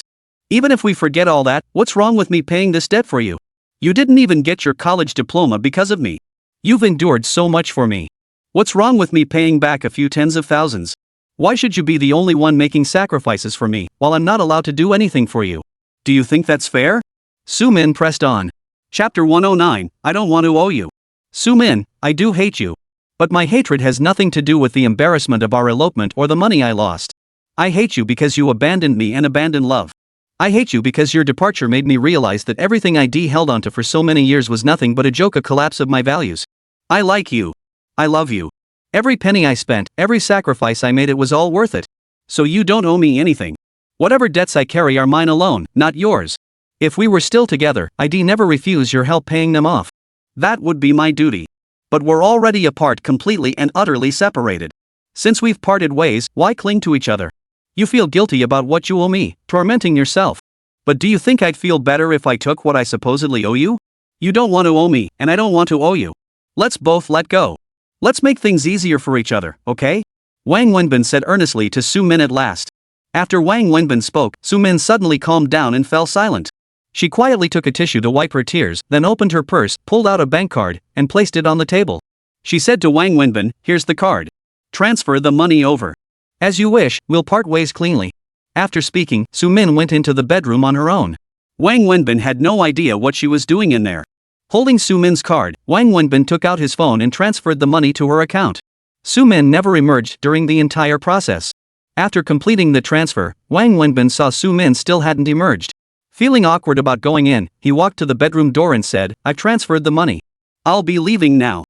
Even if we forget all that, what's wrong with me paying this debt for you? You didn't even get your college diploma because of me. You've endured so much for me. What's wrong with me paying back a few tens of thousands? Why should you be the only one making sacrifices for me, while I'm not allowed to do anything for you? Do you think that's fair? Su-min pressed on. Chapter 109, I don't want to owe you. Su-min, I do hate you. But my hatred has nothing to do with the embarrassment of our elopement or the money I lost. I hate you because you abandoned me and abandoned love. I hate you because your departure made me realize that everything I held onto for so many years was nothing but a joke, a collapse of my values. I like you. I love you. Every penny I spent, every sacrifice I made, it was all worth it. So you don't owe me anything. Whatever debts I carry are mine alone, not yours. If we were still together, I'd never refuse your help paying them off. That would be my duty. But we're already apart, completely and utterly separated. Since we've parted ways, why cling to each other? You feel guilty about what you owe me, tormenting yourself. But do you think I'd feel better if I took what I supposedly owe you? You don't want to owe me, and I don't want to owe you. Let's both let go. Let's make things easier for each other, okay? Wang Wenbin said earnestly to Su-min at last. After Wang Wenbin spoke, Su-min suddenly calmed down and fell silent. She quietly took a tissue to wipe her tears, then opened her purse, pulled out a bank card, and placed it on the table. She said to Wang Wenbin, here's the card. Transfer the money over. As you wish, we'll part ways cleanly. After speaking, Su Min went into the bedroom on her own. Wang Wenbin had no idea what she was doing in there. Holding Su Min's card, Wang Wenbin took out his phone and transferred the money to her account. Su Min never emerged during the entire process. After completing the transfer, Wang Wenbin saw Su Min still hadn't emerged. Feeling awkward about going in, he walked to the bedroom door and said, "I've transferred the money. I'll be leaving now."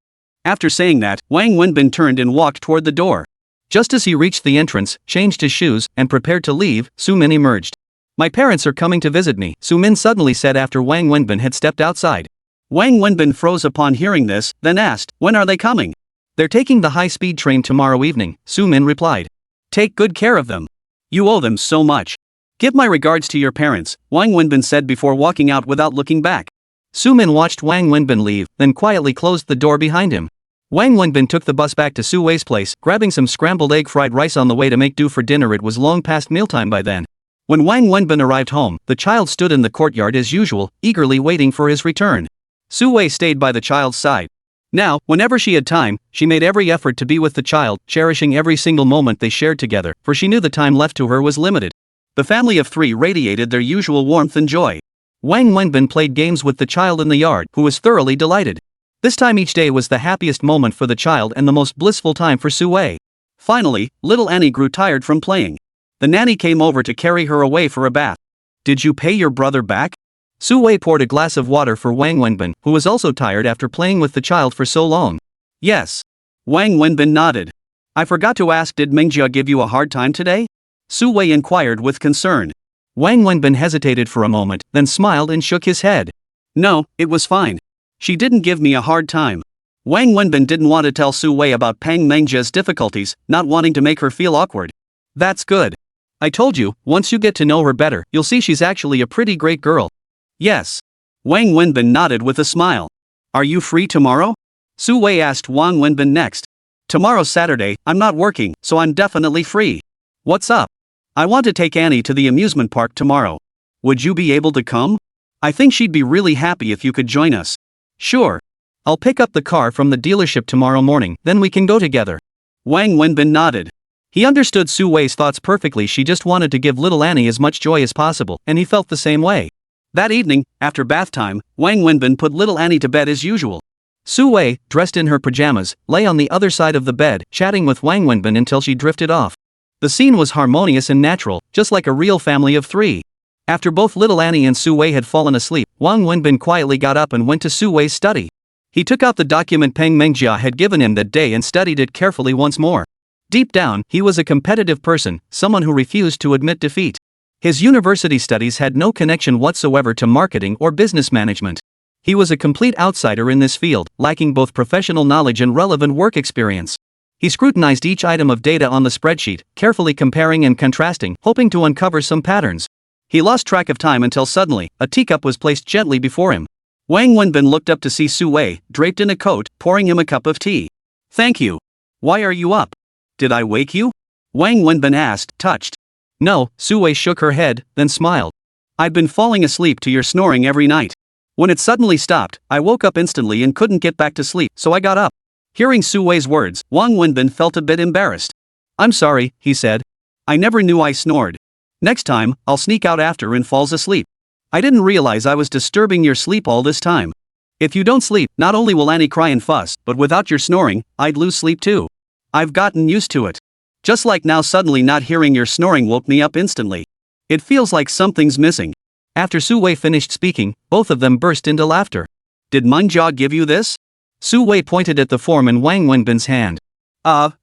After saying that, Wang Wenbin turned and walked toward the door. Just as he reached the entrance, changed his shoes, and prepared to leave, Su Min emerged. "My parents are coming to visit me," Su Min suddenly said after Wang Wenbin had stepped outside. Wang Wenbin froze upon hearing this, then asked, "When are they coming?" "They're taking the high-speed train tomorrow evening," Su Min replied. "Take good care of them. You owe them so much. Give my regards to your parents," Wang Wenbin said before walking out without looking back. Su Min watched Wang Wenbin leave, then quietly closed the door behind him. Wang Wenbin took the bus back to Su Wei's place, grabbing some scrambled egg fried rice on the way to make do for dinner. It was long past mealtime by then. When Wang Wenbin arrived home, the child stood in the courtyard as usual, eagerly waiting for his return. Su Wei stayed by the child's side. Now, whenever she had time, she made every effort to be with the child, cherishing every single moment they shared together, for she knew the time left to her was limited. The family of three radiated their usual warmth and joy. Wang Wenbin played games with the child in the yard, who was thoroughly delighted. This time each day was the happiest moment for the child and the most blissful time for Su Wei. Finally, little Annie grew tired from playing. The nanny came over to carry her away for a bath. "Did you pay your brother back?" Su Wei poured a glass of water for Wang Wenbin, who was also tired after playing with the child for so long. "Yes." Wang Wenbin nodded. "I forgot to ask, did Mengjia give you a hard time today?" Su Wei inquired with concern. Wang Wenbin hesitated for a moment, then smiled and shook his head. "No, it was fine. She didn't give me a hard time." Wang Wenbin didn't want to tell Su Wei about Pang Mengjia's difficulties, not wanting to make her feel awkward. "That's good. I told you, once you get to know her better, you'll see she's actually a pretty great girl." "Yes." Wang Wenbin nodded with a smile. "Are you free tomorrow?" Su Wei asked Wang Wenbin next. "Tomorrow's Saturday, I'm not working, so I'm definitely free." "What's up?" "I want to take Annie to the amusement park tomorrow. Would you be able to come? I think she'd be really happy if you could join us." "Sure. I'll pick up the car from the dealership tomorrow morning, then we can go together." Wang Wenbin nodded. He understood Su Wei's thoughts perfectly. She just wanted to give little Annie as much joy as possible, and he felt the same way. That evening, after bath time, Wang Wenbin put little Annie to bed as usual. Su Wei, dressed in her pajamas, lay on the other side of the bed, chatting with Wang Wenbin until she drifted off. The scene was harmonious and natural, just like a real family of three. After both little Annie and Su Wei had fallen asleep, Wang Wenbin quietly got up and went to Su Wei's study. He took out the document Peng Mengjia had given him that day and studied it carefully once more. Deep down, he was a competitive person, someone who refused to admit defeat. His university studies had no connection whatsoever to marketing or business management. He was a complete outsider in this field, lacking both professional knowledge and relevant work experience. He scrutinized each item of data on the spreadsheet, carefully comparing and contrasting, hoping to uncover some patterns. He lost track of time until suddenly, a teacup was placed gently before him. Wang Wenbin looked up to see Su Wei, draped in a coat, pouring him a cup of tea. "Thank you. Why are you up? Did I wake you?" Wang Wenbin asked, touched. "No," Su Wei shook her head, then smiled. "I'd been falling asleep to your snoring every night. When it suddenly stopped, I woke up instantly and couldn't get back to sleep, so I got up." Hearing Su Wei's words, Wang Wenbin felt a bit embarrassed. "I'm sorry," he said. "I never knew I snored. Next time, I'll sneak out after and falls asleep. I didn't realize I was disturbing your sleep all this time. If you don't sleep, not only will Annie cry and fuss, but without your snoring, I'd lose sleep too. I've gotten used to it. Just like now, suddenly not hearing your snoring woke me up instantly. It feels like something's missing." After Su Wei finished speaking, both of them burst into laughter. "Did Manhwa give you this?" Su Wei pointed at the form in Wang Wenbin's hand.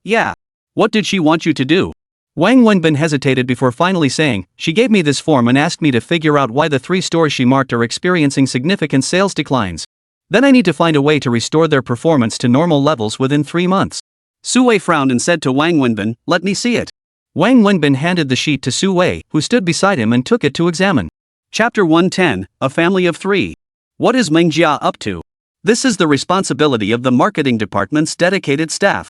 Yeah. What did she want you to do?" Wang Wenbin hesitated before finally saying, "She gave me this form and asked me to figure out why the 3 stores she marked are experiencing significant sales declines. Then I need to find a way to restore their performance to normal levels within 3 months." Su Wei frowned and said to Wang Wenbin, "Let me see it." Wang Wenbin handed the sheet to Su Wei, who stood beside him and took it to examine. Chapter 110, A Family of 3. What is Mengjia up to? This is the responsibility of the marketing department's dedicated staff.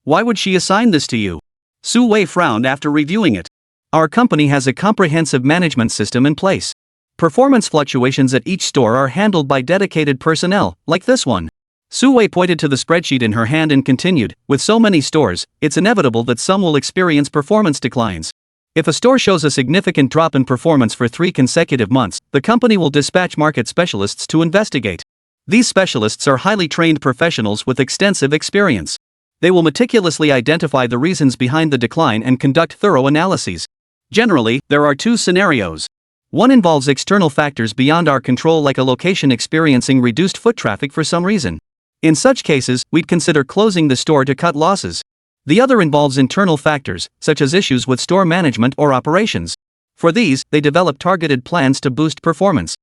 Why would she assign this to you? Su Wei frowned after reviewing it. Our company has a comprehensive management system in place. Performance fluctuations at each store are handled by dedicated personnel, like this one. Su Wei pointed to the spreadsheet in her hand and continued, with so many stores, it's inevitable that some will experience performance declines. If a store shows a significant drop in performance for 3 consecutive months, the company will dispatch market specialists to investigate. These specialists are highly trained professionals with extensive experience. They will meticulously identify the reasons behind the decline and conduct thorough analyses. Generally, there are 2 scenarios. One involves external factors beyond our control, like a location experiencing reduced foot traffic for some reason. In such cases, we'd consider closing the store to cut losses. The other involves internal factors, such as issues with store management or operations. For these, they develop targeted plans to boost performance.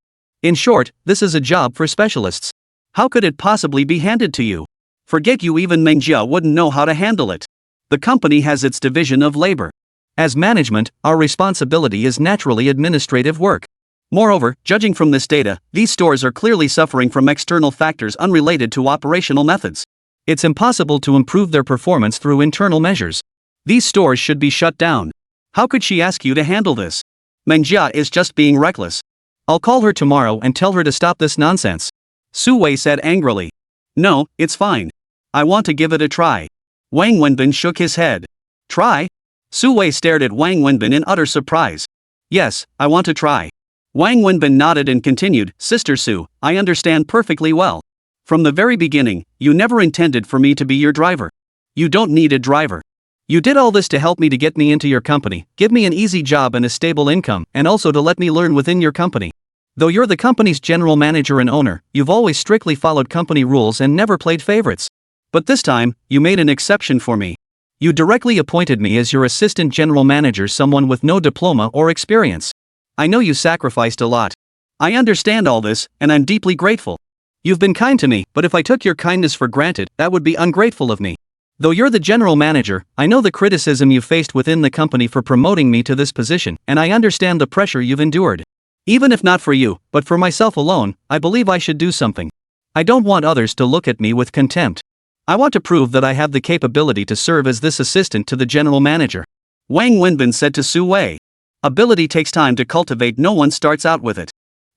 In short, this is a job for specialists. How could it possibly be handed to you? Forget you, even Meng Jia wouldn't know how to handle it. The company has its division of labor. As management, our responsibility is naturally administrative work. Moreover, judging from this data, these stores are clearly suffering from external factors unrelated to operational methods. It's impossible to improve their performance through internal measures. These stores should be shut down. How could she ask you to handle this? Meng Jia is just being reckless. I'll call her tomorrow and tell her to stop this nonsense. Su Wei said angrily. No, it's fine. I want to give it a try. Wang Wenbin shook his head. Try? Su Wei stared at Wang Wenbin in utter surprise. Yes, I want to try. Wang Wenbin nodded and continued, Sister Su, I understand perfectly well. From the very beginning, you never intended for me to be your driver. You don't need a driver. You did all this to help me, to get me into your company, give me an easy job and a stable income, and also to let me learn within your company. Though you're the company's general manager and owner, you've always strictly followed company rules and never played favorites. But this time, you made an exception for me. You directly appointed me as your assistant general manager, someone with no diploma or experience. I know you sacrificed a lot. I understand all this, and I'm deeply grateful. You've been kind to me, but if I took your kindness for granted, that would be ungrateful of me. Though you're the general manager, I know the criticism you faced within the company for promoting me to this position, and I understand the pressure you've endured. Even if not for you, but for myself alone, I believe I should do something. I don't want others to look at me with contempt. I want to prove that I have the capability to serve as this assistant to the general manager. Wang Wenbin said to Su Wei. Ability takes time to cultivate, no one starts out with it.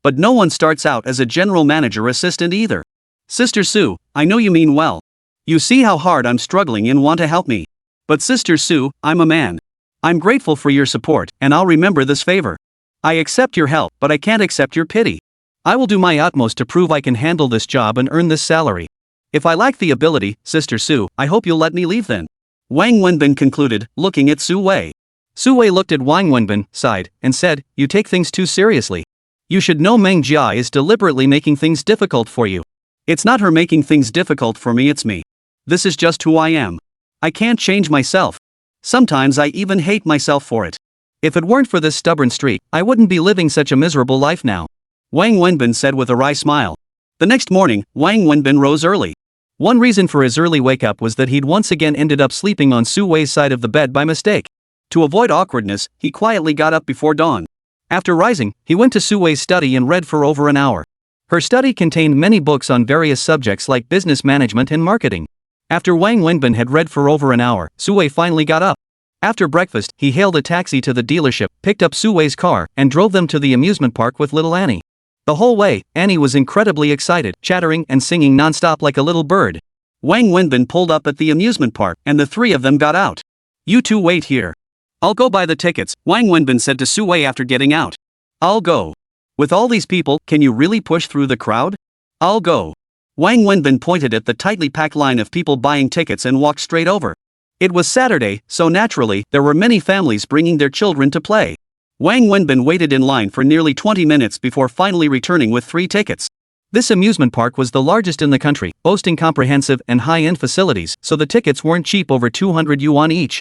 But no one starts out as a general manager assistant either. Sister Su, I know you mean well. You see how hard I'm struggling and want to help me. But Sister Su, I'm a man. I'm grateful for your support, and I'll remember this favor. I accept your help, but I can't accept your pity. I will do my utmost to prove I can handle this job and earn this salary. If I lack the ability, Sister Su, I hope you'll let me leave then. Wang Wenbin concluded, looking at Su Wei. Su Wei looked at Wang Wenbin, sighed, and said, You take things too seriously. You should know Meng Jia is deliberately making things difficult for you. It's not her making things difficult for me, it's me. This is just who I am. I can't change myself. Sometimes I even hate myself for it. If it weren't for this stubborn streak, I wouldn't be living such a miserable life now. Wang Wenbin said with a wry smile. The next morning, Wang Wenbin rose early. One reason for his early wake-up was that he'd once again ended up sleeping on Su Wei's side of the bed by mistake. To avoid awkwardness, he quietly got up before dawn. After rising, he went to Su Wei's study and read for over an hour. Her study contained many books on various subjects like business management and marketing. After Wang Wenbin had read for over an hour, Su Wei finally got up. After breakfast, he hailed a taxi to the dealership, picked up Su Wei's car, and drove them to the amusement park with little Annie. The whole way, Annie was incredibly excited, chattering and singing non-stop like a little bird. Wang Wenbin pulled up at the amusement park, and the 3 of them got out. You two wait here. I'll go buy the tickets, Wang Wenbin said to Su Wei after getting out. I'll go. With all these people, can you really push through the crowd? I'll go. Wang Wenbin pointed at the tightly packed line of people buying tickets and walked straight over. It was Saturday, so naturally, there were many families bringing their children to play. Wang Wenbin waited in line for nearly 20 minutes before finally returning with 3 tickets. This amusement park was the largest in the country, boasting comprehensive and high-end facilities, so the tickets weren't cheap, over 200 yuan each.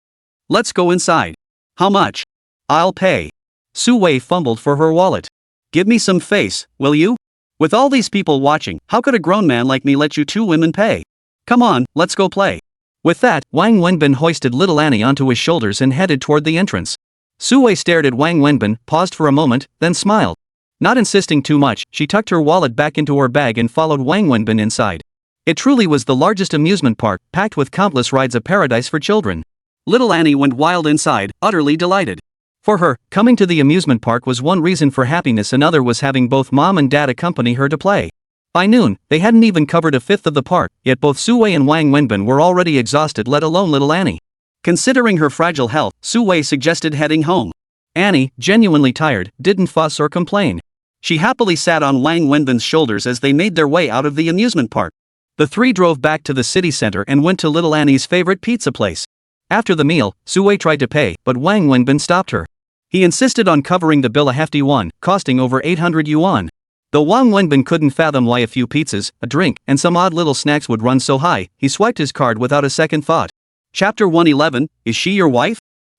Let's go inside. How much? I'll pay. Su Wei fumbled for her wallet. Give me some face, will you? With all these people watching, how could a grown man like me let you 2 women pay? Come on, let's go play. With that, Wang Wenbin hoisted little Annie onto his shoulders and headed toward the entrance. Su Wei stared at Wang Wenbin, paused for a moment, then smiled. Not insisting too much, she tucked her wallet back into her bag and followed Wang Wenbin inside. It truly was the largest amusement park, packed with countless rides, a paradise for children. Little Annie went wild inside, utterly delighted. For her, coming to the amusement park was one reason for happiness, another was having both mom and dad accompany her to play. By noon, they hadn't even covered a fifth of the park, yet both Su Wei and Wang Wenbin were already exhausted, let alone little Annie. Considering her fragile health, Su Wei suggested heading home. Annie, genuinely tired, didn't fuss or complain. She happily sat on Wang Wenbin's shoulders as they made their way out of the amusement park. The three drove back to the city center and went to little Annie's favorite pizza place. After the meal, Sue tried to pay, but Wang Wenbin stopped her. He insisted on covering the bill, a hefty one, costing over 800 yuan. Though Wang Wenbin couldn't fathom why a few pizzas, a drink, and some odd little snacks would run so high, he swiped his card without a second thought. Chapter 111, Is She Your Wife?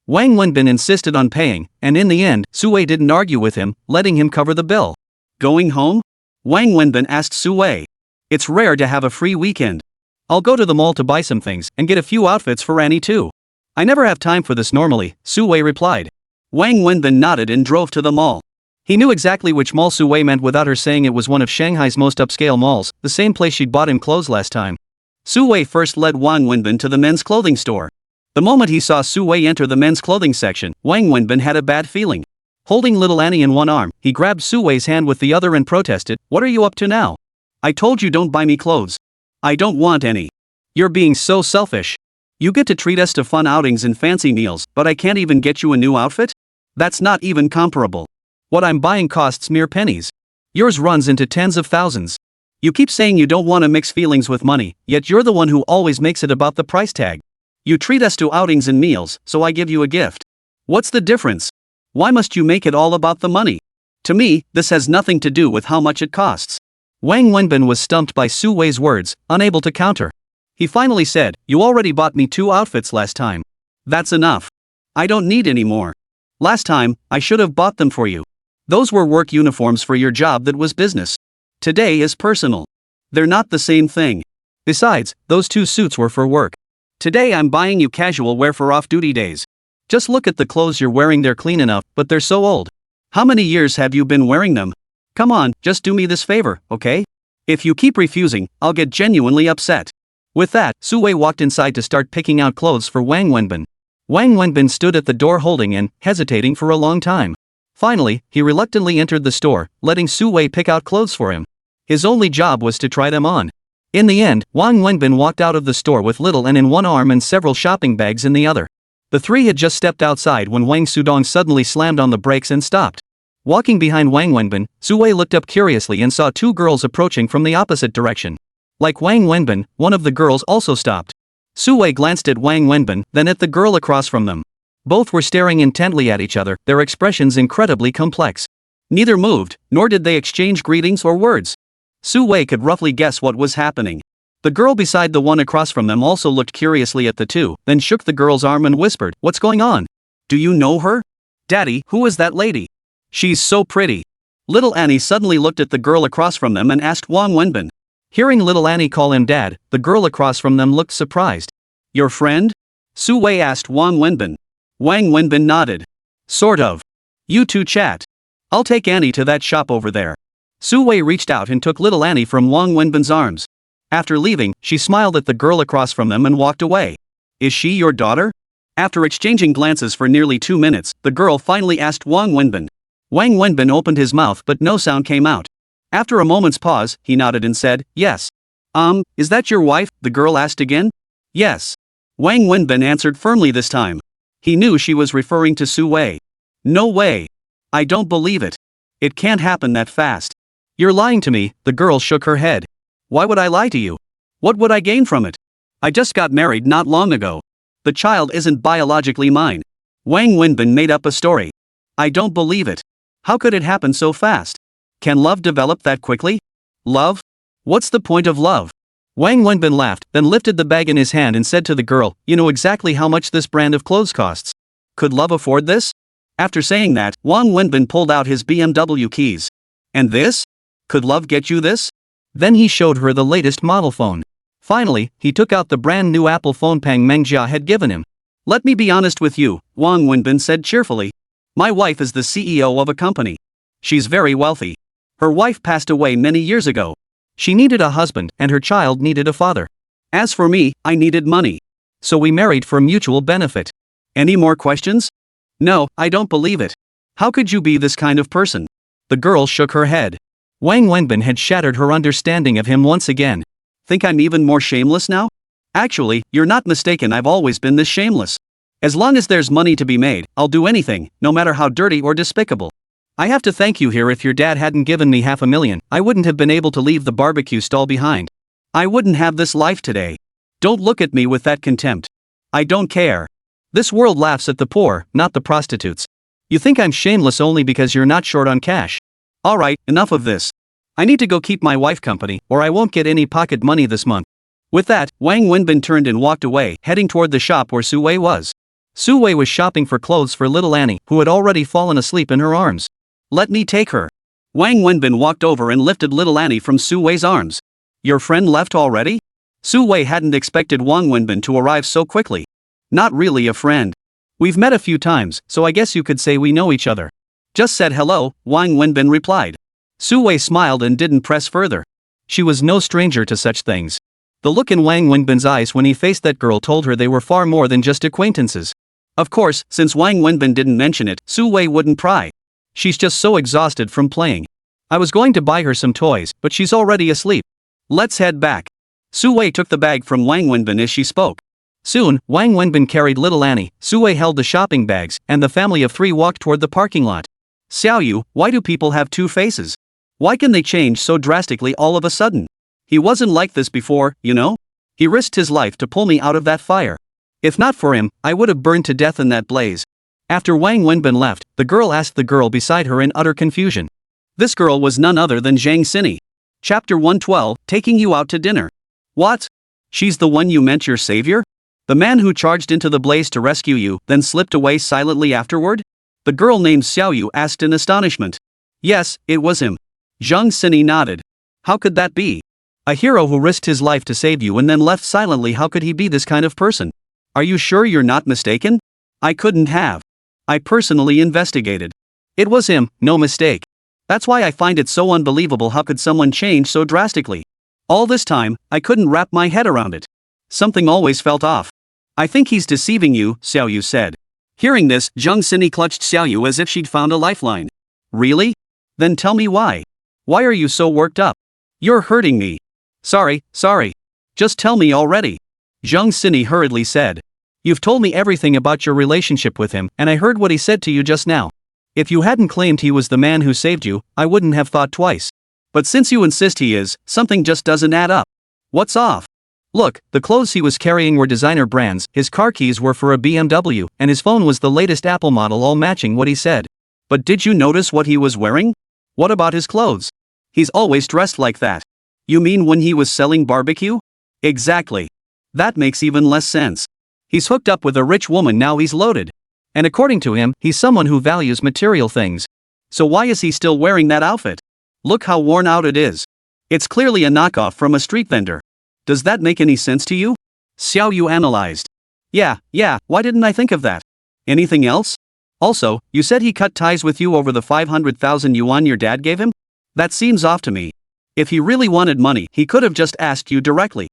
Wang Wenbin insisted on paying, and in the end, Sue didn't argue with him, letting him cover the bill. Going home? Wang Wenbin asked Sue. It's rare to have a free weekend. I'll go to the mall to buy some things and get a few outfits for Annie too. I never have time for this normally, Sue replied. Wang Wenbin nodded and drove to the mall. He knew exactly which mall Sue meant without her saying it was one of Shanghai's most upscale malls, the same place she'd bought him clothes last time. Sue first led Wang Wenbin to the men's clothing store. The moment he saw Sue enter the men's clothing section, Wang Wenbin had a bad feeling. Holding little Annie in one arm, he grabbed Sue's hand with the other and protested, What are you up to now? I told you don't buy me clothes. I don't want any. You're being so selfish. You get to treat us to fun outings and fancy meals, but I can't even get you a new outfit? That's not even comparable. What I'm buying costs mere pennies. Yours runs into tens of thousands. You keep saying you don't want to mix feelings with money, yet you're the one who always makes it about the price tag. You treat us to outings and meals, so I give you a gift. What's the difference? Why must you make it all about the money? To me, this has nothing to do with how much it costs. Wang Wenbin was stumped by Sue's words, unable to counter. He finally said, You already bought me 2 outfits last time. That's enough. I don't need any more. Last time, I should have bought them for you. Those were work uniforms for your job that was business. Today is personal. They're not the same thing. Besides, those 2 suits were for work. Today I'm buying you casual wear for off-duty days. Just look at the clothes you're wearing, they're clean enough, but they're so old. How many years have you been wearing them? Come on, just do me this favor, okay? If you keep refusing, I'll get genuinely upset. With that, Sue walked inside to start picking out clothes for Wang Wenbin. Wang Wenbin stood at the door holding and hesitating for a long time. Finally, he reluctantly entered the store, letting Sue pick out clothes for him. His only job was to try them on. In the end, Wang Wenbin walked out of the store with little Annie in one arm and several shopping bags in the other. The three had just stepped outside when Wang Sudong suddenly slammed on the brakes and stopped. Walking behind Wang Wenbin, Sue looked up curiously and saw 2 girls approaching from the opposite direction. Like Wang Wenbin, one of the girls also stopped. Sue glanced at Wang Wenbin, then at the girl across from them. Both were staring intently at each other, their expressions incredibly complex. Neither moved, nor did they exchange greetings or words. Sue could roughly guess what was happening. The girl beside the one across from them also looked curiously at the 2, then shook the girl's arm and whispered, What's going on? Do you know her? Daddy, who is that lady? She's so pretty. Little Annie suddenly looked at the girl across from them and asked Wang Wenbin. Hearing little Annie call him Dad, the girl across from them looked surprised. Your friend? Sue asked Wang Wenbin. Wang Wenbin nodded. Sort of. You two chat. I'll take Annie to that shop over there. Sue reached out and took little Annie from Wang Wenbin's arms. After leaving, she smiled at the girl across from them and walked away. Is she your daughter? After exchanging glances for nearly 2 minutes, the girl finally asked Wang Wenbin. Wang Wenbin opened his mouth but no sound came out. After a moment's pause, he nodded and said, Yes. Is that your wife? The girl asked again. Yes. Wang Wenbin answered firmly this time. He knew she was referring to Sue. No way. I don't believe it. It can't happen that fast. You're lying to me, the girl shook her head. Why would I lie to you? What would I gain from it? I just got married not long ago. The child isn't biologically mine. Wang Wenbin made up a story. I don't believe it. How could it happen so fast? Can love develop that quickly? Love? What's the point of love? Wang Wenbin laughed, then lifted the bag in his hand and said to the girl, You know exactly how much this brand of clothes costs. Could love afford this? After saying that, Wang Wenbin pulled out his BMW keys. And this? Could love get you this? Then he showed her the latest model phone. Finally, he took out the brand new Apple phone Pang Mengjia had given him. Let me be honest with you, Wang Wenbin said cheerfully. My wife is the CEO of a company. She's very wealthy. Her wife passed away many years ago. She needed a husband and her child needed a father. As for me, I needed money. So we married for mutual benefit. Any more questions? No, I don't believe it. How could you be this kind of person? The girl shook her head. Wang Wenbin had shattered her understanding of him once again. Think I'm even more shameless now? Actually, you're not mistaken, I've always been this shameless. As long as there's money to be made, I'll do anything, no matter how dirty or despicable. I have to thank you here. If your dad hadn't given me $500,000, I wouldn't have been able to leave the barbecue stall behind. I wouldn't have this life today. Don't look at me with that contempt. I don't care. This world laughs at the poor, not the prostitutes. You think I'm shameless only because you're not short on cash. Alright, enough of this. I need to go keep my wife company, or I won't get any pocket money this month. With that, Wang Wenbin turned and walked away, heading toward the shop where Su Wei was. Su Wei was shopping for clothes for little Annie, who had already fallen asleep in her arms. Let me take her. Wang Wenbin walked over and lifted little Annie from Su Wei's arms. Your friend left already? Su Wei hadn't expected Wang Wenbin to arrive so quickly. Not really a friend. We've met a few times, so I guess you could say we know each other. Just said hello, Wang Wenbin replied. Su Wei smiled and didn't press further. She was no stranger to such things. The look in Wang Wenbin's eyes when he faced that girl told her they were far more than just acquaintances. Of course, since Wang Wenbin didn't mention it, Su Wei wouldn't pry. She's just so exhausted from playing. I was going to buy her some toys, but she's already asleep. Let's head back. Su Wei took the bag from Wang Wenbin as she spoke. Soon, Wang Wenbin carried little Annie, Su Wei held the shopping bags, and the family of three walked toward the parking lot. Xiaoyu, why do people have two faces? Why can they change so drastically all of a sudden? He wasn't like this before, you know? He risked his life to pull me out of that fire. If not for him, I would have burned to death in that blaze. After Wang Wenbin left, the girl asked the girl beside her in utter confusion. This girl was none other than Zhang Xini. Chapter 112, Taking You Out to Dinner. What? She's the one you meant your savior? The man who charged into the blaze to rescue you, then slipped away silently afterward? The girl named Xiaoyu asked in astonishment. Yes, it was him. Zhang Xini nodded. How could that be? A hero who risked his life to save you and then left silently, how could he be this kind of person? Are you sure you're not mistaken? I couldn't have. I personally investigated. It was him, no mistake. That's why I find it so unbelievable. How could someone change so drastically? All this time, I couldn't wrap my head around it. Something always felt off. I think he's deceiving you, Xiaoyu said. Hearing this, Zhang Xini clutched Xiaoyu as if she'd found a lifeline. Really? Then tell me why. Why are you so worked up? You're hurting me. Sorry. Just tell me already. Zhang Xini hurriedly said. You've told me everything about your relationship with him, and I heard what he said to you just now. If you hadn't claimed he was the man who saved you, I wouldn't have thought twice. But since you insist he is, something just doesn't add up. What's off? Look, the clothes he was carrying were designer brands, his car keys were for a BMW, and his phone was the latest Apple model, all matching what he said. But did you notice what he was wearing? What about his clothes? He's always dressed like that. You mean when he was selling barbecue? Exactly. That makes even less sense. He's hooked up with a rich woman, now he's loaded. And according to him, he's someone who values material things. So why is he still wearing that outfit? Look how worn out it is. It's clearly a knockoff from a street vendor. Does that make any sense to you? Xiaoyu analyzed. Yeah, why didn't I think of that? Anything else? Also, you said he cut ties with you over the 500,000 yuan your dad gave him? That seems off to me. If he really wanted money, he could have just asked you directly.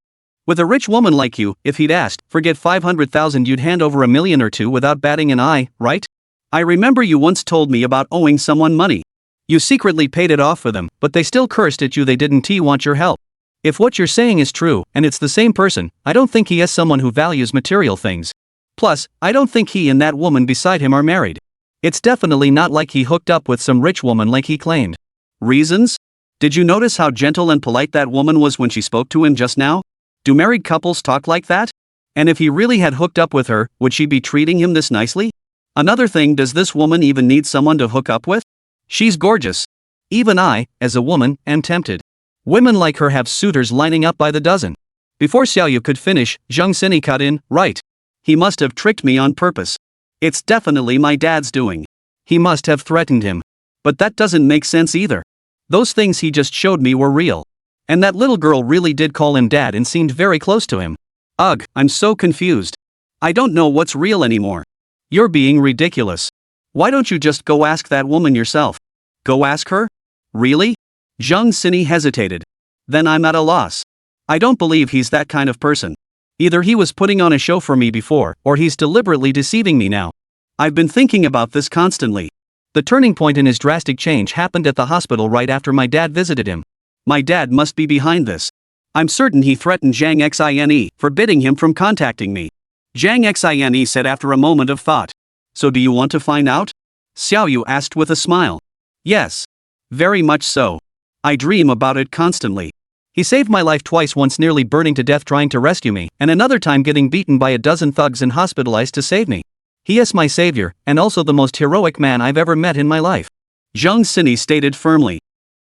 With a rich woman like you, if he'd asked, forget 500,000, you'd hand over $1 million or two without batting an eye, right? I remember you once told me about owing someone money. You secretly paid it off for them, but they still cursed at you. They didn't want your help. If what you're saying is true, and it's the same person, I don't think he is someone who values material things. Plus, I don't think he and that woman beside him are married. It's definitely not like he hooked up with some rich woman like he claimed. Reasons? Did you notice how gentle and polite that woman was when she spoke to him just now? Do married couples talk like that? And if he really had hooked up with her, would she be treating him this nicely? Another thing, does this woman even need someone to hook up with? She's gorgeous. Even I, as a woman, am tempted. Women like her have suitors lining up by the dozen. Before Xiaoyu could finish, Zhang Xini cut in, right. He must have tricked me on purpose. It's definitely my dad's doing. He must have threatened him. But that doesn't make sense either. Those things he just showed me were real. And that little girl really did call him dad and seemed very close to him. Ugh, I'm so confused. I don't know what's real anymore. You're being ridiculous. Why don't you just go ask that woman yourself? Go ask her? Really? Zhang Xini hesitated. Then I'm at a loss. I don't believe he's that kind of person. Either he was putting on a show for me before, or he's deliberately deceiving me now. I've been thinking about this constantly. The turning point in his drastic change happened at the hospital right after my dad visited him. My dad must be behind this. I'm certain he threatened Zhang Xine, forbidding him from contacting me. Zhang Xine said after a moment of thought. So do you want to find out? Xiaoyu asked with a smile. Yes. Very much so. I dream about it constantly. He saved my life twice, once nearly burning to death trying to rescue me, and another time getting beaten by a dozen thugs and hospitalized to save me. He is my savior, and also the most heroic man I've ever met in my life. Zhang Xini stated firmly.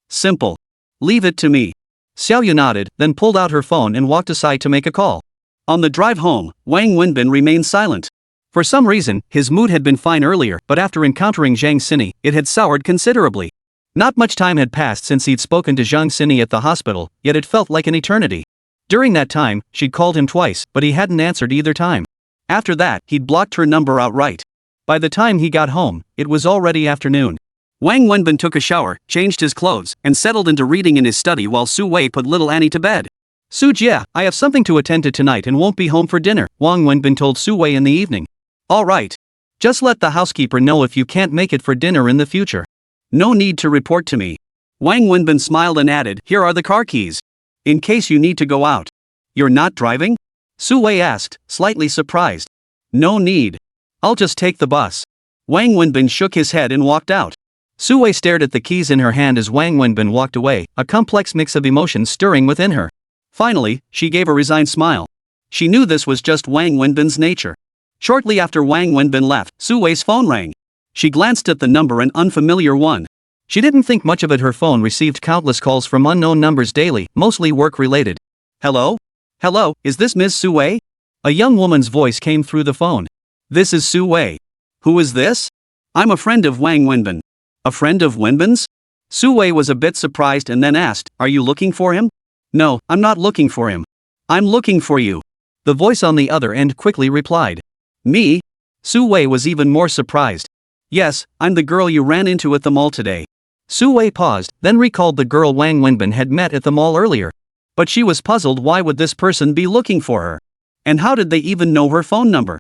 Simple. Leave it to me. Xiaoyu nodded, then pulled out her phone and walked aside to make a call. On the drive home, Wang Wenbin remained silent. For some reason, his mood had been fine earlier, but after encountering Zhang Xini, it had soured considerably. Not much time had passed since he'd spoken to Zhang Xini at the hospital, yet it felt like an eternity. During that time, she'd called him twice, but he hadn't answered either time. After that, he'd blocked her number outright. By the time he got home, it was already afternoon. Wang Wenbin took a shower, changed his clothes, and settled into reading in his study while Su Wei put little Annie to bed. Su Jia, I have something to attend to tonight and won't be home for dinner, Wang Wenbin told Su Wei in the evening. All right. Just let the housekeeper know if you can't make it for dinner in the future. No need to report to me. Wang Wenbin smiled and added, here are the car keys. In case you need to go out. You're not driving? Su Wei asked, slightly surprised. No need. I'll just take the bus. Wang Wenbin shook his head and walked out. Su Wei stared at the keys in her hand as Wang Wenbin walked away, a complex mix of emotions stirring within her. Finally, she gave a resigned smile. She knew this was just Wang Wenbin's nature. Shortly after Wang Wenbin left, Su Wei's phone rang. She glanced at the number, an unfamiliar one. She didn't think much of it. Her phone received countless calls from unknown numbers daily, mostly work-related. Hello? Hello, is this Ms. Su Wei? A young woman's voice came through the phone. This is Su Wei. Who is this? I'm a friend of Wang Wenbin. A friend of Wenbin's? Su Wei was a bit surprised and then asked, are you looking for him? No, I'm not looking for him. I'm looking for you. The voice on the other end quickly replied. Me? Su Wei was even more surprised. Yes, I'm the girl you ran into at the mall today. Su Wei paused, then recalled the girl Wang Wenbin had met at the mall earlier. But she was puzzled. Why would this person be looking for her? And how did they even know her phone number?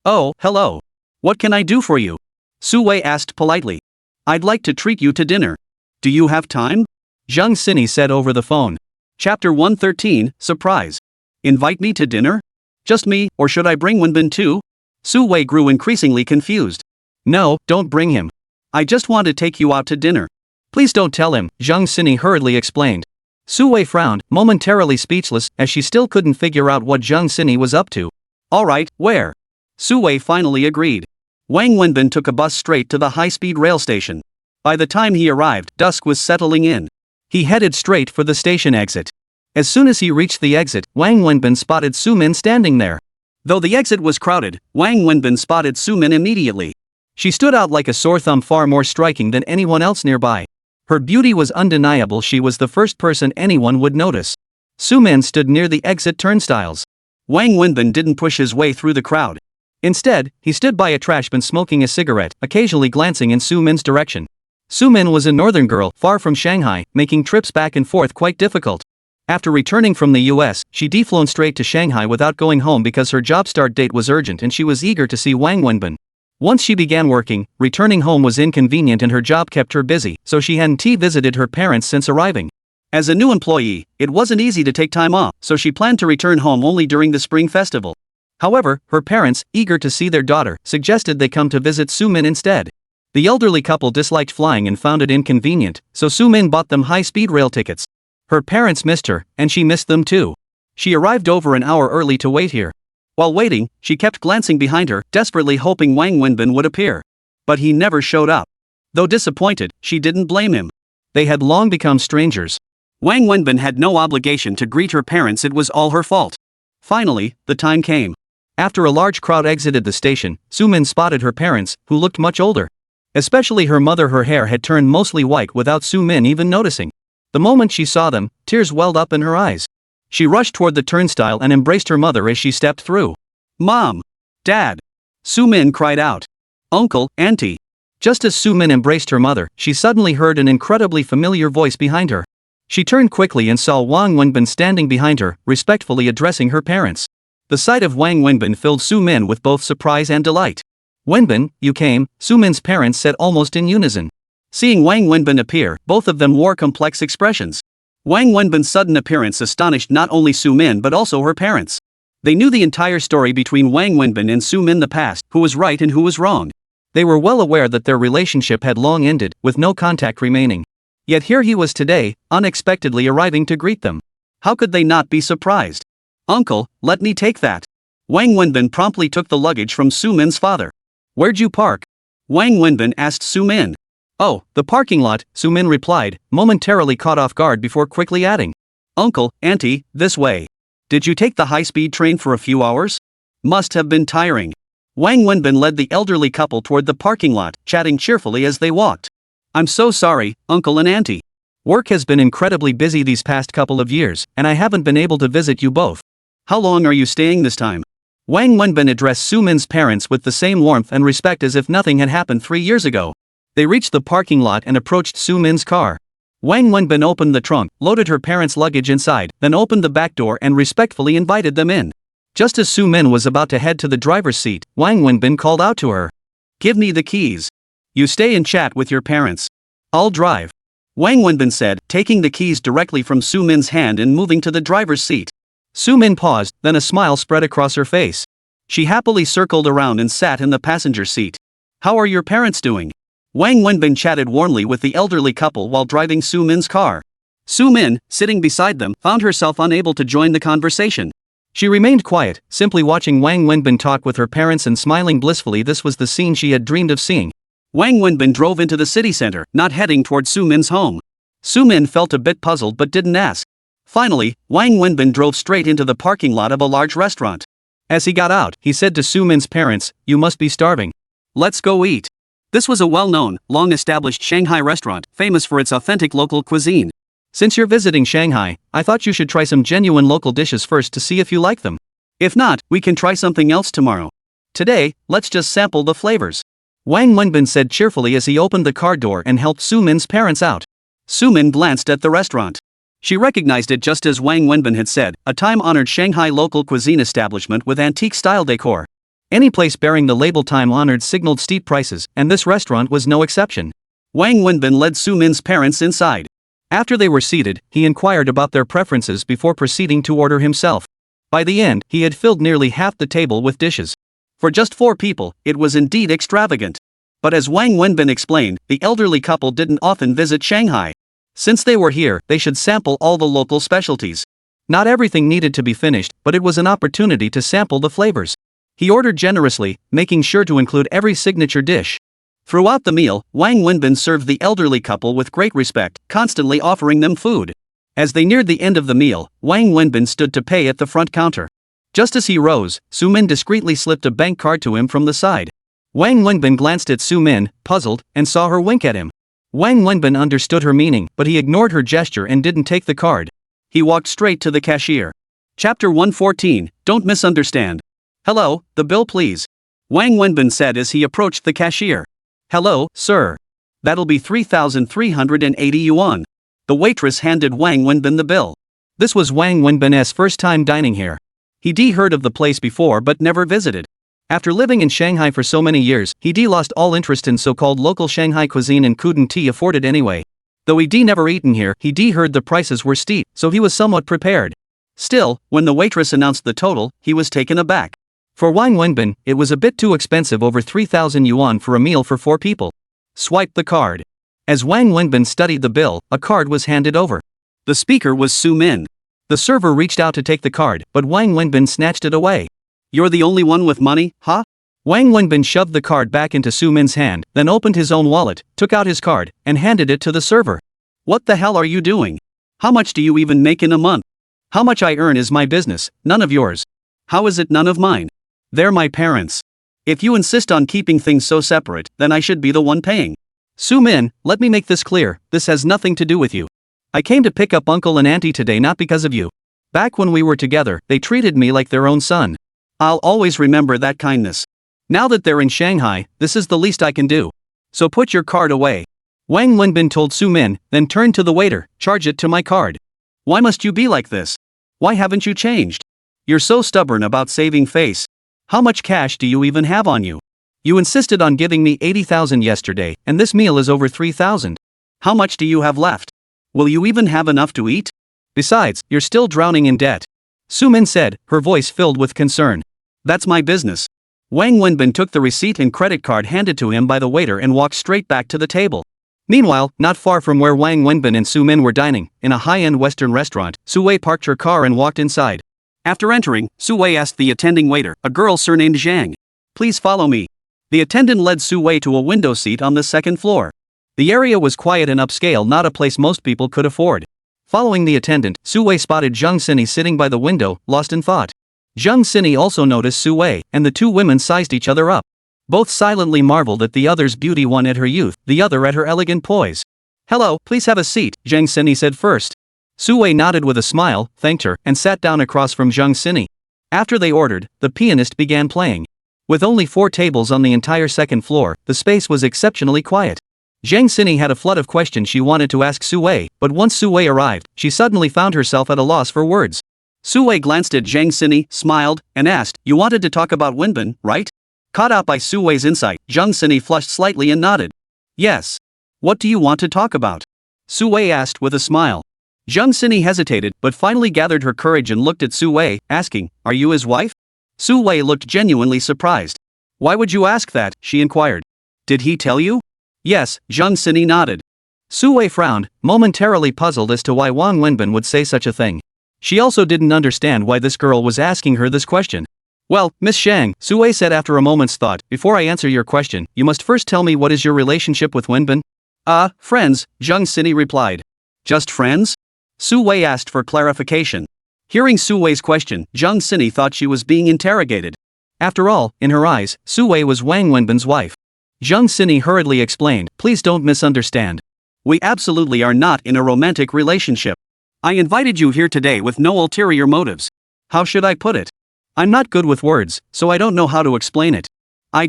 Oh, hello. What can I do for you? Su Wei asked politely. I'd like to treat you to dinner. Do you have time? Zhang Xini said over the phone. Chapter 113, Surprise. Invite me to dinner? Just me, or should I bring Wenbin too? Su Wei grew increasingly confused. No, don't bring him. I just want to take you out to dinner. Please don't tell him, Zhang Xini hurriedly explained. Su Wei frowned, momentarily speechless, as she still couldn't figure out what Zhang Xini was up to. Alright, where? Su Wei finally agreed. Wang Wenbin took a bus straight to the high-speed rail station. By the time he arrived, dusk was settling in. He headed straight for the station exit. As soon as he reached the exit, Wang Wenbin spotted Su Min standing there. Though the exit was crowded, Wang Wenbin spotted Su Min immediately. She stood out like a sore thumb, far more striking than anyone else nearby. Her beauty was undeniable. She was the first person anyone would notice. Su Min stood near the exit turnstiles. Wang Wenbin didn't push his way through the crowd. Instead, he stood by a trash bin smoking a cigarette, occasionally glancing in Su Min's direction. Su Min was a northern girl, far from Shanghai, making trips back and forth quite difficult. After returning from the US, she deflown straight to Shanghai without going home because her job start date was urgent and she was eager to see Wang Wenbin. Once she began working, returning home was inconvenient and her job kept her busy, so she hadn't visited her parents since arriving. As a new employee, it wasn't easy to take time off, so she planned to return home only during the Spring Festival. However, her parents, eager to see their daughter, suggested they come to visit Su Min instead. The elderly couple disliked flying and found it inconvenient, so Su Min bought them high-speed rail tickets. Her parents missed her, and she missed them too. She arrived over an hour early to wait here. While waiting, she kept glancing behind her, desperately hoping Wang Wenbin would appear. But he never showed up. Though disappointed, she didn't blame him. They had long become strangers. Wang Wenbin had no obligation to greet her parents. It was all her fault. Finally, the time came. After a large crowd exited the station, Su Min spotted her parents, who looked much older. Especially her mother. Her hair had turned mostly white without Su Min even noticing. The moment she saw them, tears welled up in her eyes. She rushed toward the turnstile and embraced her mother as she stepped through. Mom! Dad! Su Min cried out. Uncle, Auntie! Just as Su Min embraced her mother, she suddenly heard an incredibly familiar voice behind her. She turned quickly and saw Wang Wenbin standing behind her, respectfully addressing her parents. The sight of Wang Wenbin filled Su Min with both surprise and delight. Wenbin, you came, Su Min's parents said almost in unison. Seeing Wang Wenbin appear, both of them wore complex expressions. Wang Wenbin's sudden appearance astonished not only Su Min but also her parents. They knew the entire story between Wang Wenbin and Su Min the past, who was right and who was wrong. They were well aware that their relationship had long ended, with no contact remaining. Yet here he was today, unexpectedly arriving to greet them. How could they not be surprised? "Uncle, let me take that." Wang Wenbin promptly took the luggage from Su Min's father. "Where'd you park?" Wang Wenbin asked Su Min. "Oh, the parking lot," Su Min replied, momentarily caught off guard before quickly adding. "Uncle, auntie, this way. Did you take the high-speed train for a few hours? Must have been tiring." Wang Wenbin led the elderly couple toward the parking lot, chatting cheerfully as they walked. "I'm so sorry, uncle and auntie. Work has been incredibly busy these past couple of years, and I haven't been able to visit you both. How long are you staying this time?" Wang Wenbin addressed Su Min's parents with the same warmth and respect as if nothing had happened 3 years ago. They reached the parking lot and approached Su Min's car. Wang Wenbin opened the trunk, loaded her parents' luggage inside, then opened the back door and respectfully invited them in. Just as Su Min was about to head to the driver's seat, Wang Wenbin called out to her. "Give me the keys. You stay and chat with your parents. I'll drive." Wang Wenbin said, taking the keys directly from Su Min's hand and moving to the driver's seat. Su Min paused, then a smile spread across her face. She happily circled around and sat in the passenger seat. "How are your parents doing?" Wang Wenbin chatted warmly with the elderly couple while driving Su Min's car. Su Min, sitting beside them, found herself unable to join the conversation. She remained quiet, simply watching Wang Wenbin talk with her parents and smiling blissfully. This was the scene she had dreamed of seeing. Wang Wenbin drove into the city center, not heading toward Su Min's home. Su Min felt a bit puzzled but didn't ask. Finally, Wang Wenbin drove straight into the parking lot of a large restaurant. As he got out, he said to Su Min's parents, "You must be starving. Let's go eat." This was a well-known, long-established Shanghai restaurant, famous for its authentic local cuisine. "Since you're visiting Shanghai, I thought you should try some genuine local dishes first to see if you like them. If not, we can try something else tomorrow. Today, let's just sample the flavors." Wang Wenbin said cheerfully as he opened the car door and helped Su Min's parents out. Su Min glanced at the restaurant. She recognized it just as Wang Wenbin had said, a time-honored Shanghai local cuisine establishment with antique-style decor. Any place bearing the label time-honored signaled steep prices, and this restaurant was no exception. Wang Wenbin led Su Min's parents inside. After they were seated, he inquired about their preferences before proceeding to order himself. By the end, he had filled nearly half the table with dishes. For just 4 people, it was indeed extravagant. But as Wang Wenbin explained, the elderly couple didn't often visit Shanghai. Since they were here, they should sample all the local specialties. Not everything needed to be finished, but it was an opportunity to sample the flavors. He ordered generously, making sure to include every signature dish. Throughout the meal, Wang Wenbin served the elderly couple with great respect, constantly offering them food. As they neared the end of the meal, Wang Wenbin stood to pay at the front counter. Just as he rose, Su Min discreetly slipped a bank card to him from the side. Wang Wenbin glanced at Su Min, puzzled, and saw her wink at him. Wang Wenbin understood her meaning, but he ignored her gesture and didn't take the card. He walked straight to the cashier. Chapter 114, Don't Misunderstand. "Hello, the bill please," Wang Wenbin said as he approached the cashier. "Hello, sir. That'll be 3,380 yuan. The waitress handed Wang Wenbin the bill. This was Wang Wenbin's first time dining here. He'd heard of the place before but never visited. After living in Shanghai for so many years, he'd lost all interest in so-called local Shanghai cuisine and couldn't afford it anyway. Though he'd never eaten here, he'd heard the prices were steep, so he was somewhat prepared. Still, when the waitress announced the total, he was taken aback. For Wang Wenbin, it was a bit too expensive, over 3,000 yuan for a meal for 4 people. Swipe the card. As Wang Wenbin studied the bill, a card was handed over. The speaker was Su Min. The server reached out to take the card, but Wang Wenbin snatched it away. "You're the only one with money, huh?" Wang Wenbin shoved the card back into Su Min's hand, then opened his own wallet, took out his card, and handed it to the server. "What the hell are you doing? How much do you even make in a month? How much I earn is my business, none of yours." "How is it none of mine? They're my parents. If you insist on keeping things so separate, then I should be the one paying." "Su Min, let me make this clear, this has nothing to do with you. I came to pick up uncle and auntie today not because of you. Back when we were together, they treated me like their own son. I'll always remember that kindness. Now that they're in Shanghai, this is the least I can do. So put your card away." Wang Wenbin told Su Min, then turned to the waiter, "Charge it to my card." "Why must you be like this? Why haven't you changed? You're so stubborn about saving face. How much cash do you even have on you? You insisted on giving me 80,000 yesterday, and this meal is over 3,000. How much do you have left? Will you even have enough to eat? Besides, you're still drowning in debt." Su Min said, her voice filled with concern. That's my business. Wang Wenbin took the receipt and credit card handed to him by the waiter and walked straight back to the table. Meanwhile, not far from where Wang Wenbin and Su Min were dining, in a high-end Western restaurant, Su Wei parked her car and walked inside. After entering, Su Wei asked the attending waiter, a girl surnamed Zhang. Please follow me. The attendant led Su Wei to a window seat on the second floor. The area was quiet and upscale, not a place most people could afford. Following the attendant, Su Wei spotted Zhang Sini sitting by the window, lost in thought. Zhang Sini also noticed Su Wei, and the two women sized each other up. Both silently marveled at the other's beauty, one at her youth, the other at her elegant poise. Hello, please have a seat, Zhang Sini said first. Su Wei nodded with a smile, thanked her, and sat down across from Zhang Sini. After they ordered, the pianist began playing. With only 4 tables on the entire second floor, the space was exceptionally quiet. Zhang Sini had a flood of questions she wanted to ask Su Wei, but once Su Wei arrived, she suddenly found herself at a loss for words. Su Wei glanced at Zhang Sini, smiled, and asked, You wanted to talk about Wenbin, right? Caught out by Su Wei's insight, Zhang Sini flushed slightly and nodded. Yes. What do you want to talk about? Su Wei asked with a smile. Zhang Sini hesitated, but finally gathered her courage and looked at Su Wei, asking, Are you his wife? Su Wei looked genuinely surprised. Why would you ask that? She inquired. Did he tell you? Yes, Zhang Sini nodded. Su Wei frowned, momentarily puzzled as to why Wang Wenbin would say such a thing. She also didn't understand why this girl was asking her this question. Well, Miss Shang, Su Wei said after a moment's thought, before I answer your question, you must first tell me what is your relationship with Wenbin? Friends, Zhang Sini replied. Just friends? Su Wei asked for clarification. Hearing Su Wei's question, Zhang Sini thought she was being interrogated. After all, in her eyes, Su Wei was Wang Wenbin's wife. Zhang Sini hurriedly explained, Please don't misunderstand. We absolutely are not in a romantic relationship. I invited you here today with no ulterior motives. How should I put it? I'm not good with words, so I don't know how to explain it. I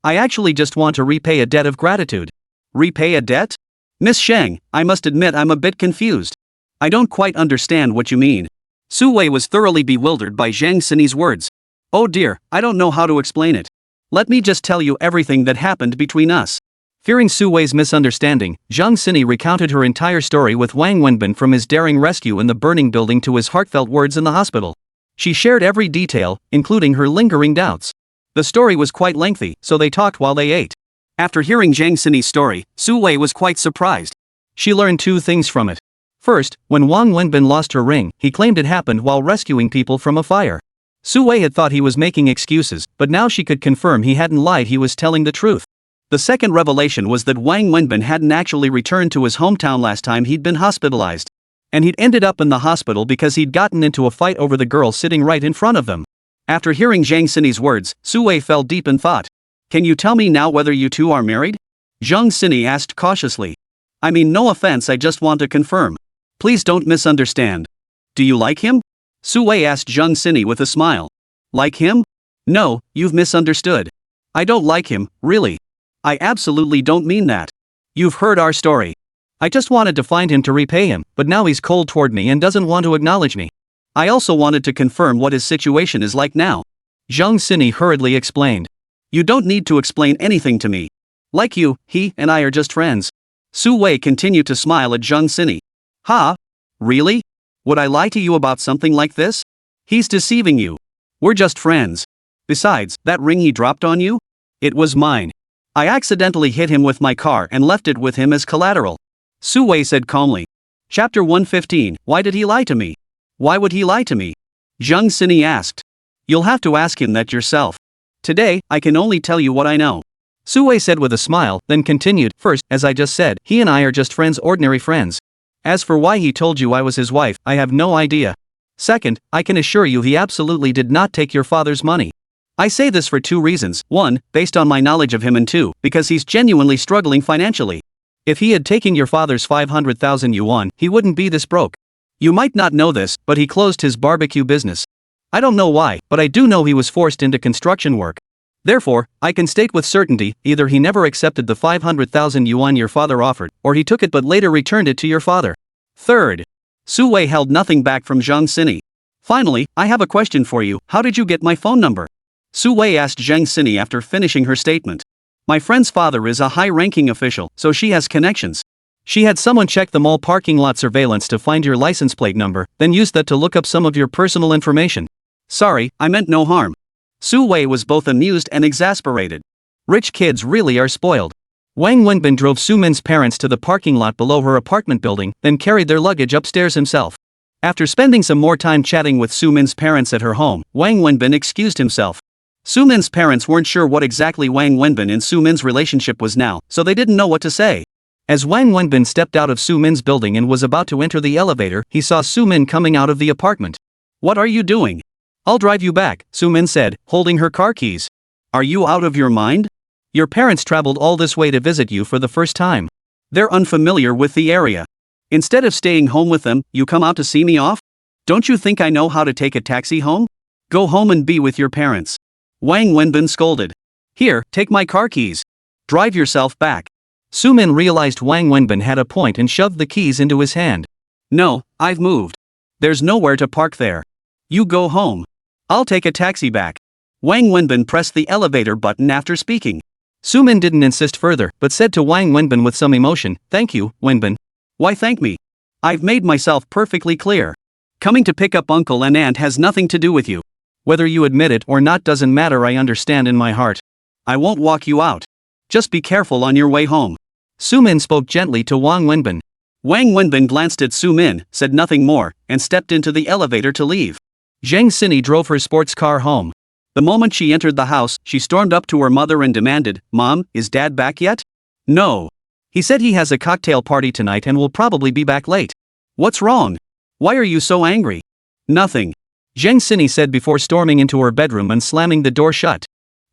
actually just want to repay a debt of gratitude. Repay a debt? Miss Shang, I must admit I'm a bit confused. I don't quite understand what you mean. Su Wei was thoroughly bewildered by Zhang Sini's words. Oh dear, I don't know how to explain it. Let me just tell you everything that happened between us. Fearing Su Wei's misunderstanding, Zhang Sini recounted her entire story with Wang Wenbin from his daring rescue in the burning building to his heartfelt words in the hospital. She shared every detail, including her lingering doubts. The story was quite lengthy, so they talked while they ate. After hearing Zhang Sini's story, Su Wei was quite surprised. She learned 2 things from it. First, when Wang Wenbin lost her ring, he claimed it happened while rescuing people from a fire. Su Wei had thought he was making excuses, but now she could confirm he hadn't lied, he was telling the truth. The second revelation was that Wang Wenbin hadn't actually returned to his hometown last time he'd been hospitalized. And he'd ended up in the hospital because he'd gotten into a fight over the girl sitting right in front of them. After hearing Zhang Sini's words, Su Wei fell deep in thought. Can you tell me now whether you two are married? Zhang Sini asked cautiously. I mean, no offense, I just want to confirm. Please don't misunderstand. Do you like him? Su Wei asked Zhang Sini with a smile. Like him? No, you've misunderstood. I don't like him, really. I absolutely don't mean that. You've heard our story. I just wanted to find him to repay him, but now he's cold toward me and doesn't want to acknowledge me. I also wanted to confirm what his situation is like now. Zhang Sini hurriedly explained. You don't need to explain anything to me. Like you, he and I are just friends. Su Wei continued to smile at Zhang Sini. Ha? Really? Would I lie to you about something like this? He's deceiving you. We're just friends. Besides, that ring he dropped on you? It was mine. I accidentally hit him with my car and left it with him as collateral. Su Wei said calmly. Chapter 115, Why did he lie to me? Why would he lie to me? Zhang Sini asked. You'll have to ask him that yourself. Today, I can only tell you what I know. Su Wei said with a smile, then continued, First, as I just said, he and I are just friends, ordinary friends. As for why he told you I was his wife, I have no idea. Second, I can assure you he absolutely did not take your father's money. I say this for 2 reasons, 1, based on my knowledge of him, and 2, because he's genuinely struggling financially. If he had taken your father's 500,000 yuan, he wouldn't be this broke. You might not know this, but he closed his barbecue business. I don't know why, but I do know he was forced into construction work. Therefore, I can state with certainty, either he never accepted the 500,000 yuan your father offered, or he took it but later returned it to your father. Third, Su Wei held nothing back from Zhang Sini. Finally, I have a question for you, how did you get my phone number? Su Wei asked Zhang Sini after finishing her statement. My friend's father is a high-ranking official, so she has connections. She had someone check the mall parking lot surveillance to find your license plate number, then used that to look up some of your personal information. Sorry, I meant no harm. Su Wei was both amused and exasperated. Rich kids really are spoiled. Wang Wenbin drove Su Min's parents to the parking lot below her apartment building, then carried their luggage upstairs himself. After spending some more time chatting with Su Min's parents at her home, Wang Wenbin excused himself. Su Min's parents weren't sure what exactly Wang Wenbin and Su Min's relationship was now, so they didn't know what to say. As Wang Wenbin stepped out of Su Min's building and was about to enter the elevator, he saw Su Min coming out of the apartment. What are you doing? I'll drive you back, Su Min said, holding her car keys. Are you out of your mind? Your parents traveled all this way to visit you for the first time. They're unfamiliar with the area. Instead of staying home with them, you come out to see me off? Don't you think I know how to take a taxi home? Go home and be with your parents. Wang Wenbin scolded. Here, take my car keys. Drive yourself back. Su Min realized Wang Wenbin had a point and shoved the keys into his hand. No, I've moved. There's nowhere to park there. You go home. I'll take a taxi back. Wang Wenbin pressed the elevator button after speaking. Su Min didn't insist further, but said to Wang Wenbin with some emotion, Thank you, Wenbin. Why thank me? I've made myself perfectly clear. Coming to pick up uncle and aunt has nothing to do with you. Whether you admit it or not doesn't matter, I understand in my heart. I won't walk you out. Just be careful on your way home. Su Min spoke gently to Wang Wenbin. Wang Wenbin glanced at Su Min, said nothing more, and stepped into the elevator to leave. Zhang Xini drove her sports car home. The moment she entered the house, she stormed up to her mother and demanded, Mom, is Dad back yet? No. He said he has a cocktail party tonight and will probably be back late. What's wrong? Why are you so angry? Nothing. Zhang Xini said before storming into her bedroom and slamming the door shut.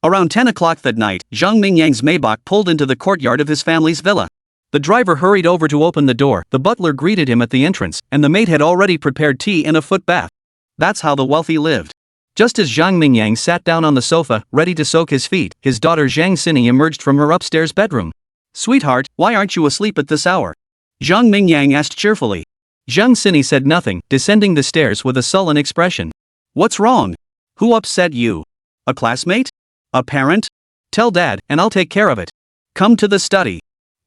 Around 10 o'clock that night, Zhang Mingyang's Maybach pulled into the courtyard of his family's villa. The driver hurried over to open the door, the butler greeted him at the entrance, and the maid had already prepared tea and a foot bath. That's how the wealthy lived. Just as Zhang Mingyang sat down on the sofa, ready to soak his feet, his daughter Zhang Xini emerged from her upstairs bedroom. Sweetheart, why aren't you asleep at this hour? Zhang Mingyang asked cheerfully. Zhang Xini said nothing, descending the stairs with a sullen expression. What's wrong? Who upset you? A classmate? A parent? Tell Dad, and I'll take care of it. Come to the study.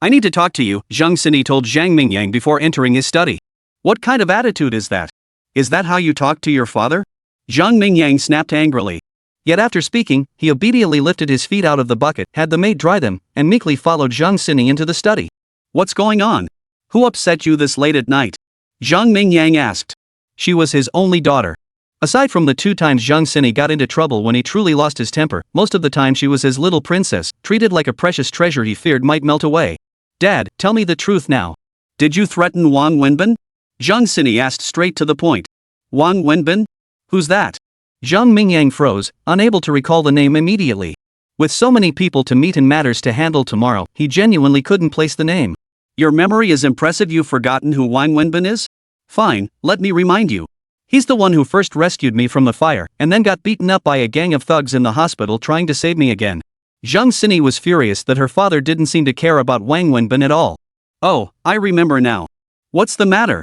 I need to talk to you, Zhang Xini told Zhang Mingyang before entering his study. What kind of attitude is that? Is that how you talk to your father? Zhang Mingyang snapped angrily. Yet after speaking, he obediently lifted his feet out of the bucket, had the maid dry them, and meekly followed Zhang Xini into the study. What's going on? Who upset you this late at night? Zhang Mingyang asked. She was his only daughter. Aside from the 2 times Zhang Xini got into trouble when he truly lost his temper, most of the time she was his little princess, treated like a precious treasure he feared might melt away. Dad, tell me the truth now. Did you threaten Wang Wenbin? Zhang Xini asked straight to the point. Wang Wenbin? Who's that? Zhang Mingyang froze, unable to recall the name immediately. With so many people to meet and matters to handle tomorrow, he genuinely couldn't place the name. Your memory is impressive, you've forgotten who Wang Wenbin is? Fine, let me remind you. He's the one who first rescued me from the fire, and then got beaten up by a gang of thugs in the hospital trying to save me again. Zhang Xini was furious that her father didn't seem to care about Wang Wenbin at all. Oh, I remember now. What's the matter?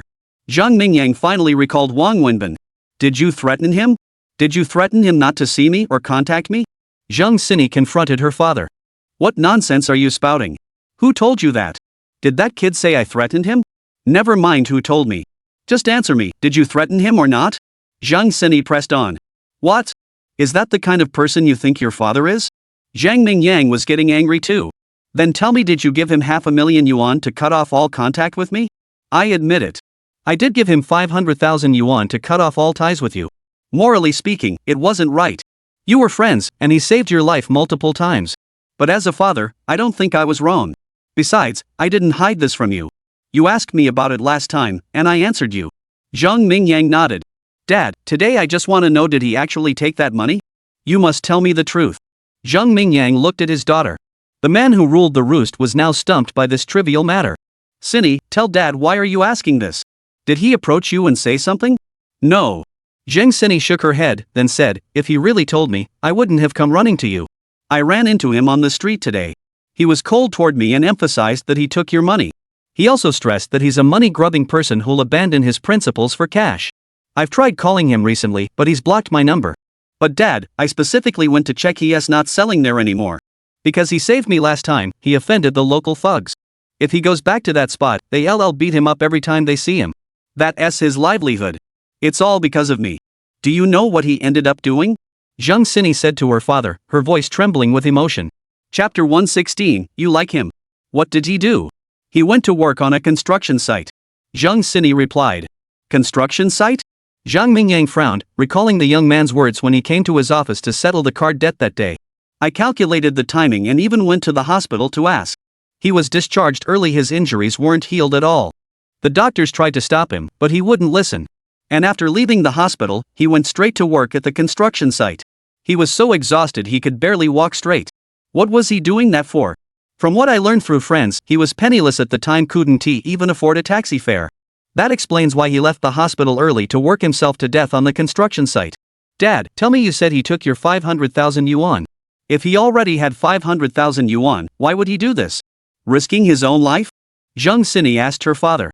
Zhang Mingyang finally recalled Wang Wenbin. Did you threaten him? Did you threaten him not to see me or contact me? Zhang Xini confronted her father. What nonsense are you spouting? Who told you that? Did that kid say I threatened him? Never mind who told me. Just answer me, did you threaten him or not? Zhang Xini pressed on. What? Is that the kind of person you think your father is? Zhang Mingyang was getting angry too. Then tell me, did you give him 500,000 yuan to cut off all contact with me? I admit it. I did give him 500,000 yuan to cut off all ties with you. Morally speaking, it wasn't right. You were friends, and he saved your life multiple times. But as a father, I don't think I was wrong. Besides, I didn't hide this from you. You asked me about it last time, and I answered you. Zhang Mingyang nodded. Dad, today I just want to know, did he actually take that money? You must tell me the truth. Zhang Mingyang looked at his daughter. The man who ruled the roost was now stumped by this trivial matter. Xini, tell Dad, why are you asking this? Did he approach you and say something? No. Zhang Xini shook her head, then said, if he really told me, I wouldn't have come running to you. I ran into him on the street today. He was cold toward me and emphasized that he took your money. He also stressed that he's a money-grubbing person who'll abandon his principles for cash. I've tried calling him recently, but he's blocked my number. But Dad, I specifically went to check he's not selling there anymore. Because he saved me last time, he offended the local thugs. If he goes back to that spot, they'll beat him up every time they see him. That's his livelihood. It's all because of me. Do you know what he ended up doing? Zhang Sini said to her father, her voice trembling with emotion. Chapter 116, You like him. What did he do? He went to work on a construction site. Zhang Sini replied. Construction site? Zhang Mingyang frowned, recalling the young man's words when he came to his office to settle the card debt that day. I calculated the timing and even went to the hospital to ask. He was discharged early, his injuries weren't healed at all. The doctors tried to stop him, but he wouldn't listen. And after leaving the hospital, he went straight to work at the construction site. He was so exhausted he could barely walk straight. What was he doing that for? From what I learned through friends, he was penniless at the time, couldn't he even afford a taxi fare. That explains why he left the hospital early to work himself to death on the construction site. Dad, tell me, you said he took your 500,000 yuan. If he already had 500,000 yuan, why would he do this? Risking his own life? Zhang Sini asked her father.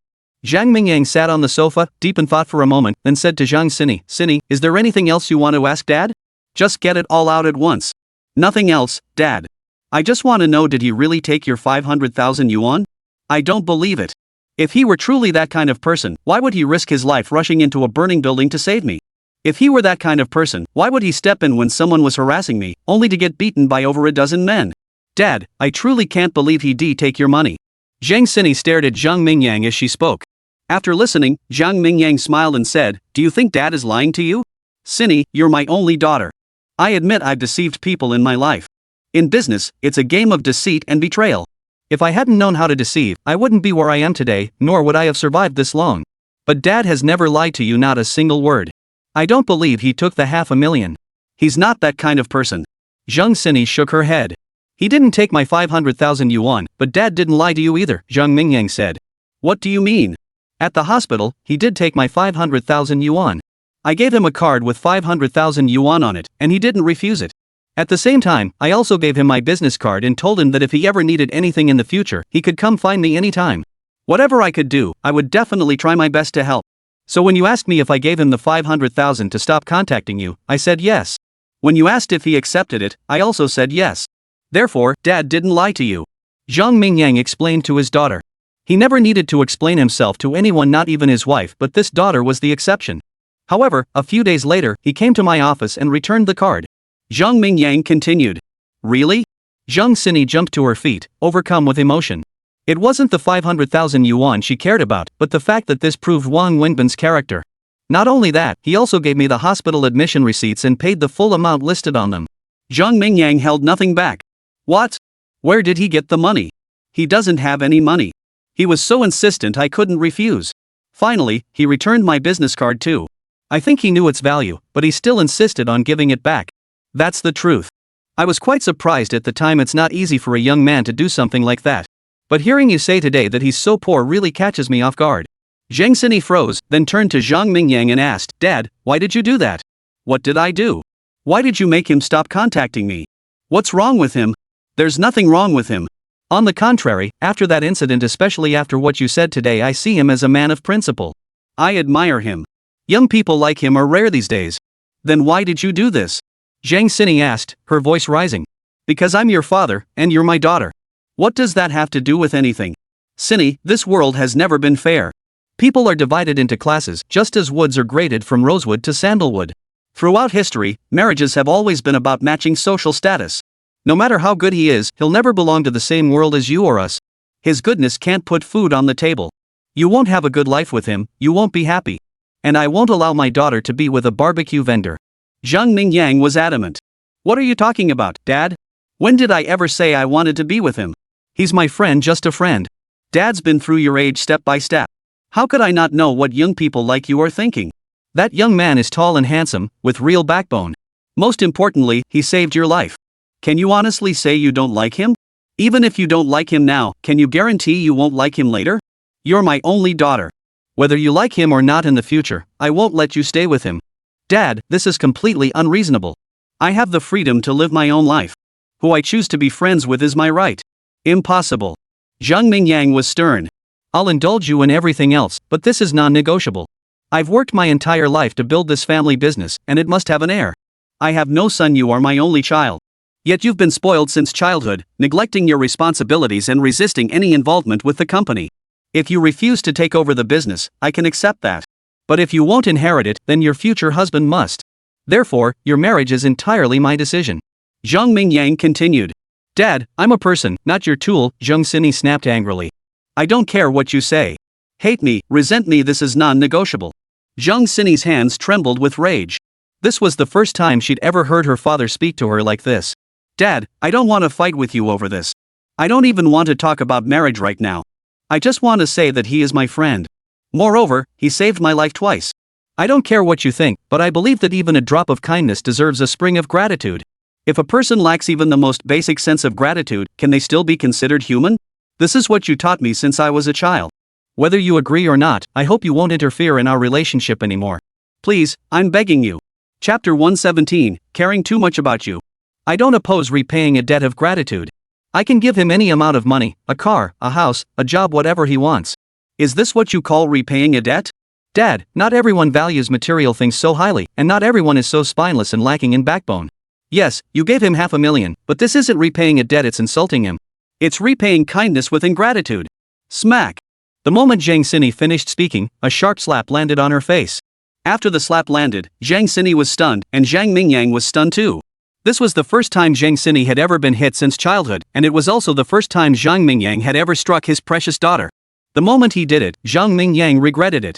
Zhang Mingyang sat on the sofa, deep in thought for a moment, then said to Zhang Sini, Sini, is there anything else you want to ask, Dad? Just get it all out at once. Nothing else, Dad. I just want to know, did he really take your 500,000 yuan? I don't believe it. If he were truly that kind of person, why would he risk his life rushing into a burning building to save me? If he were that kind of person, why would he step in when someone was harassing me, only to get beaten by over a dozen men? Dad, I truly can't believe he'd take your money. Zhang Sini stared at Zhang Mingyang as she spoke. After listening, Zhang Mingyang smiled and said, Do you think Dad is lying to you? Sini, you're my only daughter. I admit I've deceived people in my life. In business, it's a game of deceit and betrayal. If I hadn't known how to deceive, I wouldn't be where I am today, nor would I have survived this long. But Dad has never lied to you, not a single word. I don't believe he took the 500,000. He's not that kind of person. Zhang Sini shook her head. He didn't take my 500,000 yuan, but Dad didn't lie to you either, Zhang Mingyang said. What do you mean? At the hospital, he did take my 500,000 yuan. I gave him a card with 500,000 yuan on it, and he didn't refuse it. At the same time, I also gave him my business card and told him that if he ever needed anything in the future, he could come find me anytime. Whatever I could do, I would definitely try my best to help. So when you asked me if I gave him the 500,000 to stop contacting you, I said yes. When you asked if he accepted it, I also said yes. Therefore, Dad didn't lie to you. Zhang Mingyang explained to his daughter. He never needed to explain himself to anyone, not even his wife, but this daughter was the exception. However, a few days later, he came to my office and returned the card. Zhang Mingyang continued. Really? Zhang Sini jumped to her feet, overcome with emotion. It wasn't the 500,000 yuan she cared about, but the fact that this proved Wang Wenbin's character. Not only that, he also gave me the hospital admission receipts and paid the full amount listed on them. Zhang Mingyang held nothing back. What? Where did he get the money? He doesn't have any money. He was so insistent I couldn't refuse. Finally, he returned my business card too. I think he knew its value, but he still insisted on giving it back. That's the truth. I was quite surprised at the time. It's not easy for a young man to do something like that. But hearing you say today that he's so poor really catches me off guard. Zhang Sini froze, then turned to Zhang Mingyang and asked, Dad, why did you do that? What did I do? Why did you make him stop contacting me? What's wrong with him? There's nothing wrong with him. On the contrary, after that incident, especially after what you said today, I see him as a man of principle. I admire him. Young people like him are rare these days. Then why did you do this? Zhang Sini asked, her voice rising. Because I'm your father, and you're my daughter. What does that have to do with anything? Sini, this world has never been fair. People are divided into classes, just as woods are graded from rosewood to sandalwood. Throughout history, marriages have always been about matching social status. No matter how good he is, he'll never belong to the same world as you or us. His goodness can't put food on the table. You won't have a good life with him, you won't be happy. And I won't allow my daughter to be with a barbecue vendor. Zhang Mingyang was adamant. What are you talking about, Dad? When did I ever say I wanted to be with him? He's my friend, just a friend. Dad's been through your age step by step. How could I not know what young people like you are thinking? That young man is tall and handsome, with real backbone. Most importantly, he saved your life. Can you honestly say you don't like him? Even if you don't like him now, can you guarantee you won't like him later? You're my only daughter. Whether you like him or not in the future, I won't let you stay with him. Dad, this is completely unreasonable. I have the freedom to live my own life. Who I choose to be friends with is my right. Impossible. Zhang Mingyang was stern. I'll indulge you in everything else, but this is non-negotiable. I've worked my entire life to build this family business, and it must have an heir. I have no son, you are my only child. Yet you've been spoiled since childhood, neglecting your responsibilities and resisting any involvement with the company. If you refuse to take over the business, I can accept that. But if you won't inherit it, then your future husband must. Therefore, your marriage is entirely my decision. Zhang Mingyang continued. Dad, I'm a person, not your tool, Zheng Sini snapped angrily. I don't care what you say. Hate me, resent me, this is non-negotiable. Zheng Sini's hands trembled with rage. This was the first time she'd ever heard her father speak to her like this. Dad, I don't want to fight with you over this. I don't even want to talk about marriage right now. I just want to say that he is my friend. Moreover, he saved my life twice. I don't care what you think, but I believe that even a drop of kindness deserves a spring of gratitude. If a person lacks even the most basic sense of gratitude, can they still be considered human? This is what you taught me since I was a child. Whether you agree or not, I hope you won't interfere in our relationship anymore. Please, I'm begging you. Chapter 117, Caring Too Much About You. I don't oppose repaying a debt of gratitude. I can give him any amount of money, a car, a house, a job, whatever he wants. Is this what you call repaying a debt? Dad, not everyone values material things so highly, and not everyone is so spineless and lacking in backbone. Yes, you gave him $500,000, but this isn't repaying a debt, it's insulting him. It's repaying kindness with ingratitude. Smack. The moment Zhang Sini finished speaking, a sharp slap landed on her face. After the slap landed, Zhang Sini was stunned, and Zhang Mingyang was stunned too. This was the first time Zhang Sini had ever been hit since childhood, and it was also the first time Zhang Mingyang had ever struck his precious daughter. The moment he did it, Zhang Mingyang regretted it.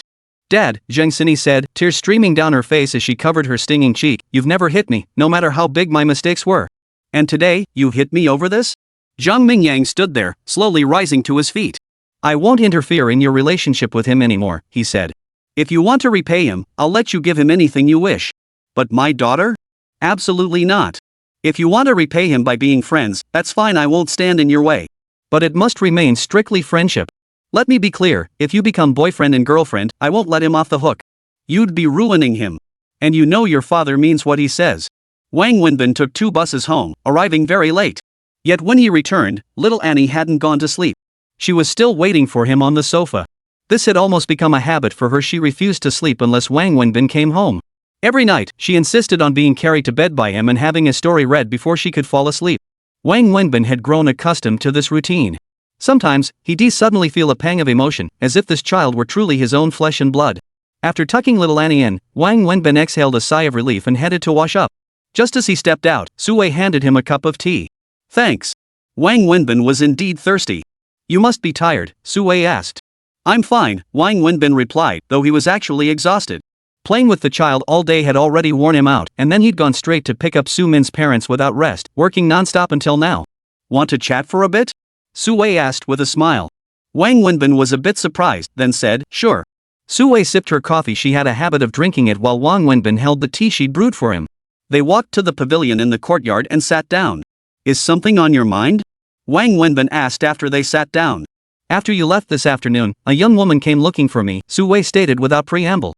Dad, Zhang Sini said, tears streaming down her face as she covered her stinging cheek, you've never hit me, no matter how big my mistakes were. And today, you hit me over this? Zhang Mingyang stood there, slowly rising to his feet. I won't interfere in your relationship with him anymore, he said. If you want to repay him, I'll let you give him anything you wish. But my daughter? Absolutely not. If you want to repay him by being friends, that's fine, I won't stand in your way. But it must remain strictly friendship. Let me be clear, if you become boyfriend and girlfriend, I won't let him off the hook. You'd be ruining him. And you know your father means what he says. Wang Wenbin took 2 buses home, arriving very late. Yet when he returned, little Annie hadn't gone to sleep. She was still waiting for him on the sofa. This had almost become a habit for her. She refused to sleep unless Wang Wenbin came home. Every night, she insisted on being carried to bed by him and having a story read before she could fall asleep. Wang Wenbin had grown accustomed to this routine. Sometimes, he'd suddenly feel a pang of emotion, as if this child were truly his own flesh and blood. After tucking little Annie in, Wang Wenbin exhaled a sigh of relief and headed to wash up. Just as he stepped out, Sui handed him a cup of tea. Thanks. Wang Wenbin was indeed thirsty. You must be tired, Sui asked. I'm fine, Wang Wenbin replied, though he was actually exhausted. Playing with the child all day had already worn him out, and then he'd gone straight to pick up Su Min's parents without rest, working non-stop until now. Want to chat for a bit? Sui asked with a smile. Wang Wenbin was a bit surprised, then said, sure. Sui sipped her coffee. She had a habit of drinking it while Wang Wenbin held the tea she'd brewed for him. They walked to the pavilion in the courtyard and sat down. Is something on your mind? Wang Wenbin asked after they sat down. After you left this afternoon, a young woman came looking for me, Sui stated without preamble.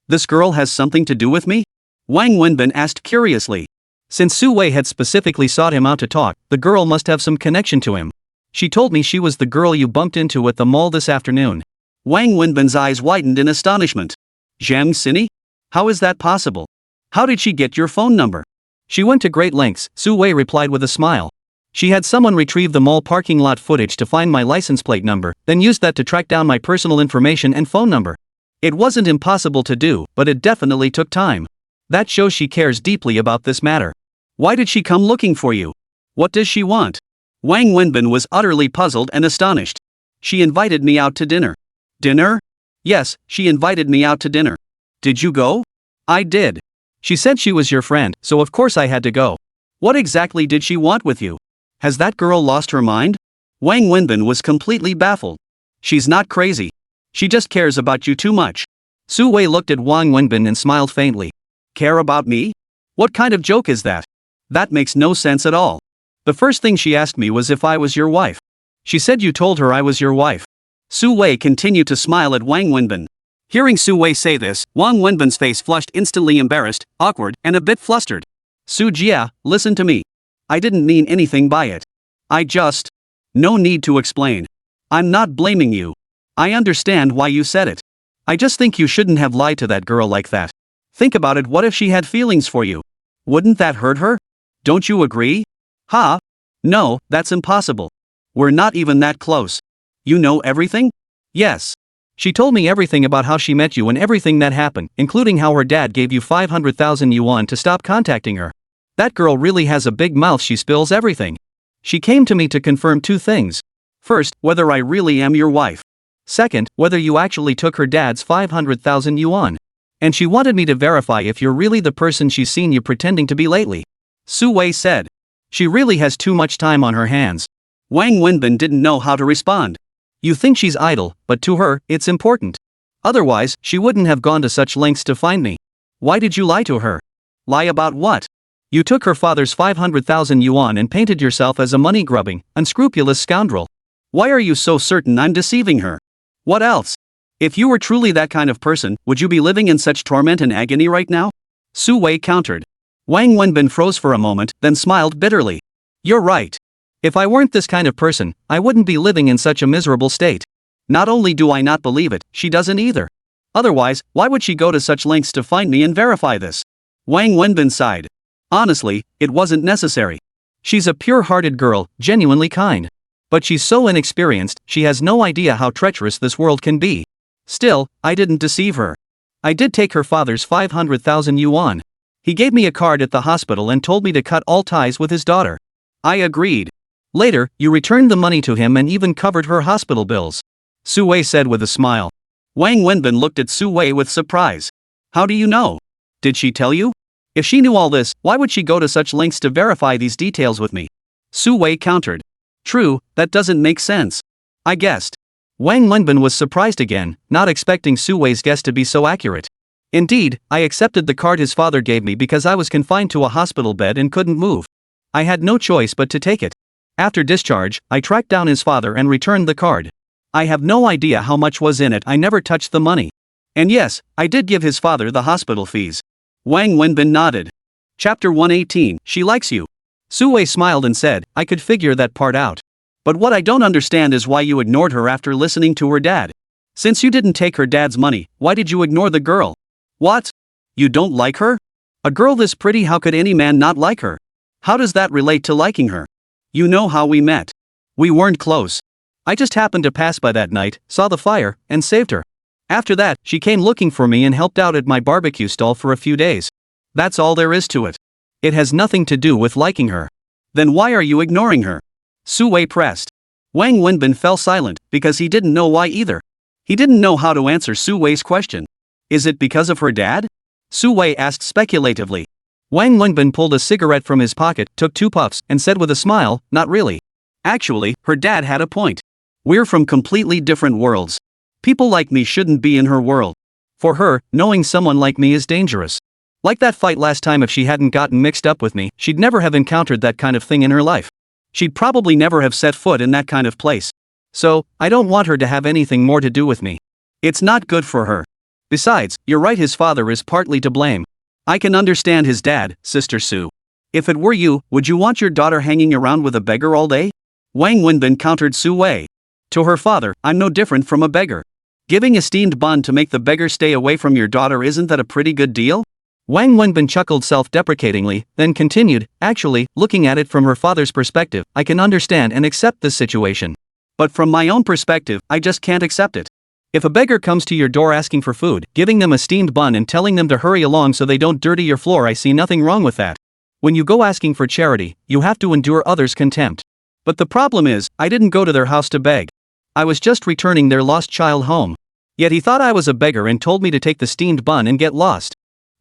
This girl has something to do with me? Wang Wenbin asked curiously. Since Sui had specifically sought him out to talk, the girl must have some connection to him. She told me she was the girl you bumped into at the mall this afternoon. Wang Wenbin's eyes widened in astonishment. Zhang Sini? How is that possible? How did she get your phone number? She went to great lengths, Sui replied with a smile. She had someone retrieve the mall parking lot footage to find my license plate number, then used that to track down my personal information and phone number. It wasn't impossible to do, but it definitely took time. That shows she cares deeply about this matter. Why did she come looking for you? What does she want? Wang Wenbin was utterly puzzled and astonished. She invited me out to dinner. Dinner? Yes, she invited me out to dinner. Did you go? I did. She said she was your friend, so of course I had to go. What exactly did she want with you? Has that girl lost her mind? Wang Wenbin was completely baffled. She's not crazy. She just cares about you too much. Sui looked at Wang Wenbin and smiled faintly. Care about me? What kind of joke is that? That makes no sense at all. The first thing she asked me was if I was your wife. She said you told her I was your wife. Sui continued to smile at Wang Wenbin. Hearing Sui say this, Wang Wenbin's face flushed, instantly embarrassed, awkward, and a bit flustered. Su Jia, listen to me. I didn't mean anything by it. I just... No need to explain. I'm not blaming you. I understand why you said it. I just think you shouldn't have lied to that girl like that. Think about it, what if she had feelings for you? Wouldn't that hurt her? Don't you agree? Ha? No, that's impossible. We're not even that close. You know everything? Yes. She told me everything about how she met you and everything that happened, including how her dad gave you 500,000 yuan to stop contacting her. That girl really has a big mouth, she spills everything. She came to me to confirm 2 things. First, whether I really am your wife. Second, whether you actually took her dad's 500,000 yuan. And she wanted me to verify if you're really the person she's seen you pretending to be lately. Su Wei said. She really has too much time on her hands. Wang Wenbin didn't know how to respond. You think she's idle, but to her, it's important. Otherwise, she wouldn't have gone to such lengths to find me. Why did you lie to her? Lie about what? You took her father's 500,000 yuan and painted yourself as a money-grubbing, unscrupulous scoundrel. Why are you so certain I'm deceiving her? What else? If you were truly that kind of person, would you be living in such torment and agony right now? Su Wei countered. Wang Wenbin froze for a moment, then smiled bitterly. You're right. If I weren't this kind of person, I wouldn't be living in such a miserable state. Not only do I not believe it, she doesn't either. Otherwise, why would she go to such lengths to find me and verify this? Wang Wenbin sighed. Honestly, it wasn't necessary. She's a pure-hearted girl, genuinely kind. But she's so inexperienced, she has no idea how treacherous this world can be. Still, I didn't deceive her. I did take her father's 500,000 yuan. He gave me a card at the hospital and told me to cut all ties with his daughter. I agreed. Later, you returned the money to him and even covered her hospital bills. Su Wei said with a smile. Wang Wenbin looked at Su Wei with surprise. How do you know? Did she tell you? If she knew all this, why would she go to such lengths to verify these details with me? Su Wei countered. True, that doesn't make sense. I guessed. Wang Wenbin was surprised again, not expecting Su Wei's guess to be so accurate. Indeed, I accepted the card his father gave me because I was confined to a hospital bed and couldn't move. I had no choice but to take it. After discharge, I tracked down his father and returned the card. I have no idea how much was in it, I never touched the money. And yes, I did give his father the hospital fees. Wang Wenbin nodded. Chapter 118, She Likes You. Su Wei smiled and said, I could figure that part out. But what I don't understand is why you ignored her after listening to her dad. Since you didn't take her dad's money, why did you ignore the girl? What? You don't like her? A girl this pretty, how could any man not like her? How does that relate to liking her? You know how we met. We weren't close. I just happened to pass by that night, saw the fire, and saved her. After that, she came looking for me and helped out at my barbecue stall for a few days. That's all there is to it. It has nothing to do with liking her. Then why are you ignoring her? Su Wei pressed. Wang Wenbin fell silent, because he didn't know why either. He didn't know how to answer Su Wei's question. Is it because of her dad? Su Wei asked speculatively. Wang Wenbin pulled a cigarette from his pocket, took 2 puffs, and said with a smile, not really. Actually, her dad had a point. We're from completely different worlds. People like me shouldn't be in her world. For her, knowing someone like me is dangerous. Like that fight last time, if she hadn't gotten mixed up with me, she'd never have encountered that kind of thing in her life. She'd probably never have set foot in that kind of place. So, I don't want her to have anything more to do with me. It's not good for her. Besides, you're right, his father is partly to blame. I can understand his dad, Sister Su. If it were you, would you want your daughter hanging around with a beggar all day? Wang Wenbin countered Su Wei. To her father, I'm no different from a beggar. Giving a steamed bun to make the beggar stay away from your daughter, isn't that a pretty good deal? Wang Wenbin chuckled self-deprecatingly, then continued, actually, looking at it from her father's perspective, I can understand and accept this situation. But from my own perspective, I just can't accept it. If a beggar comes to your door asking for food, giving them a steamed bun and telling them to hurry along so they don't dirty your floor, I see nothing wrong with that. When you go asking for charity, you have to endure others' contempt. But the problem is, I didn't go to their house to beg. I was just returning their lost child home. Yet he thought I was a beggar and told me to take the steamed bun and get lost.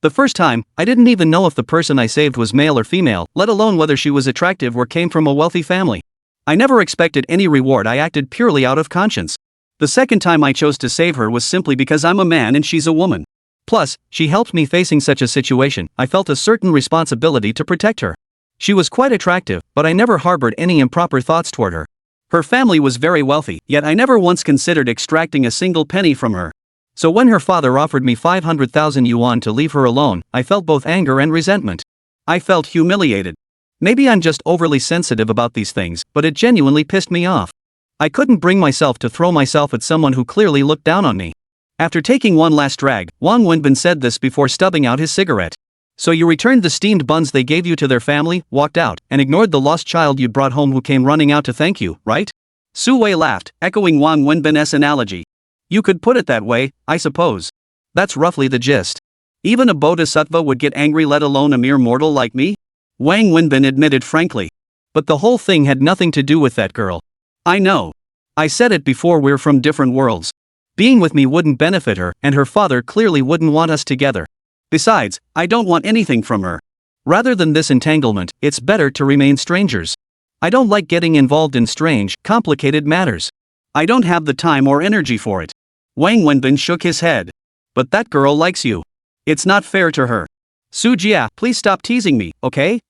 The first time, I didn't even know if the person I saved was male or female, let alone whether she was attractive or came from a wealthy family. I never expected any reward, I acted purely out of conscience. The second time I chose to save her was simply because I'm a man and she's a woman. Plus, she helped me facing such a situation, I felt a certain responsibility to protect her. She was quite attractive, but I never harbored any improper thoughts toward her. Her family was very wealthy, yet I never once considered extracting a single penny from her. So when her father offered me 500,000 yuan to leave her alone, I felt both anger and resentment. I felt humiliated. Maybe I'm just overly sensitive about these things, but it genuinely pissed me off. I couldn't bring myself to throw myself at someone who clearly looked down on me. After taking one last drag, Wang Wenbin said this before stubbing out his cigarette. So you returned the steamed buns they gave you to their family, walked out, and ignored the lost child you'd brought home who came running out to thank you, right? Su Wei laughed, echoing Wang Wenbin's analogy. You could put it that way, I suppose. That's roughly the gist. Even a bodhisattva would get angry, let alone a mere mortal like me? Wang Wenbin admitted frankly. But the whole thing had nothing to do with that girl. I know. I said it before, we're from different worlds. Being with me wouldn't benefit her, and her father clearly wouldn't want us together. Besides, I don't want anything from her. Rather than this entanglement, it's better to remain strangers. I don't like getting involved in strange, complicated matters. I don't have the time or energy for it. Wang Wenbin shook his head. But that girl likes you. It's not fair to her. Su Jia, please stop teasing me, okay?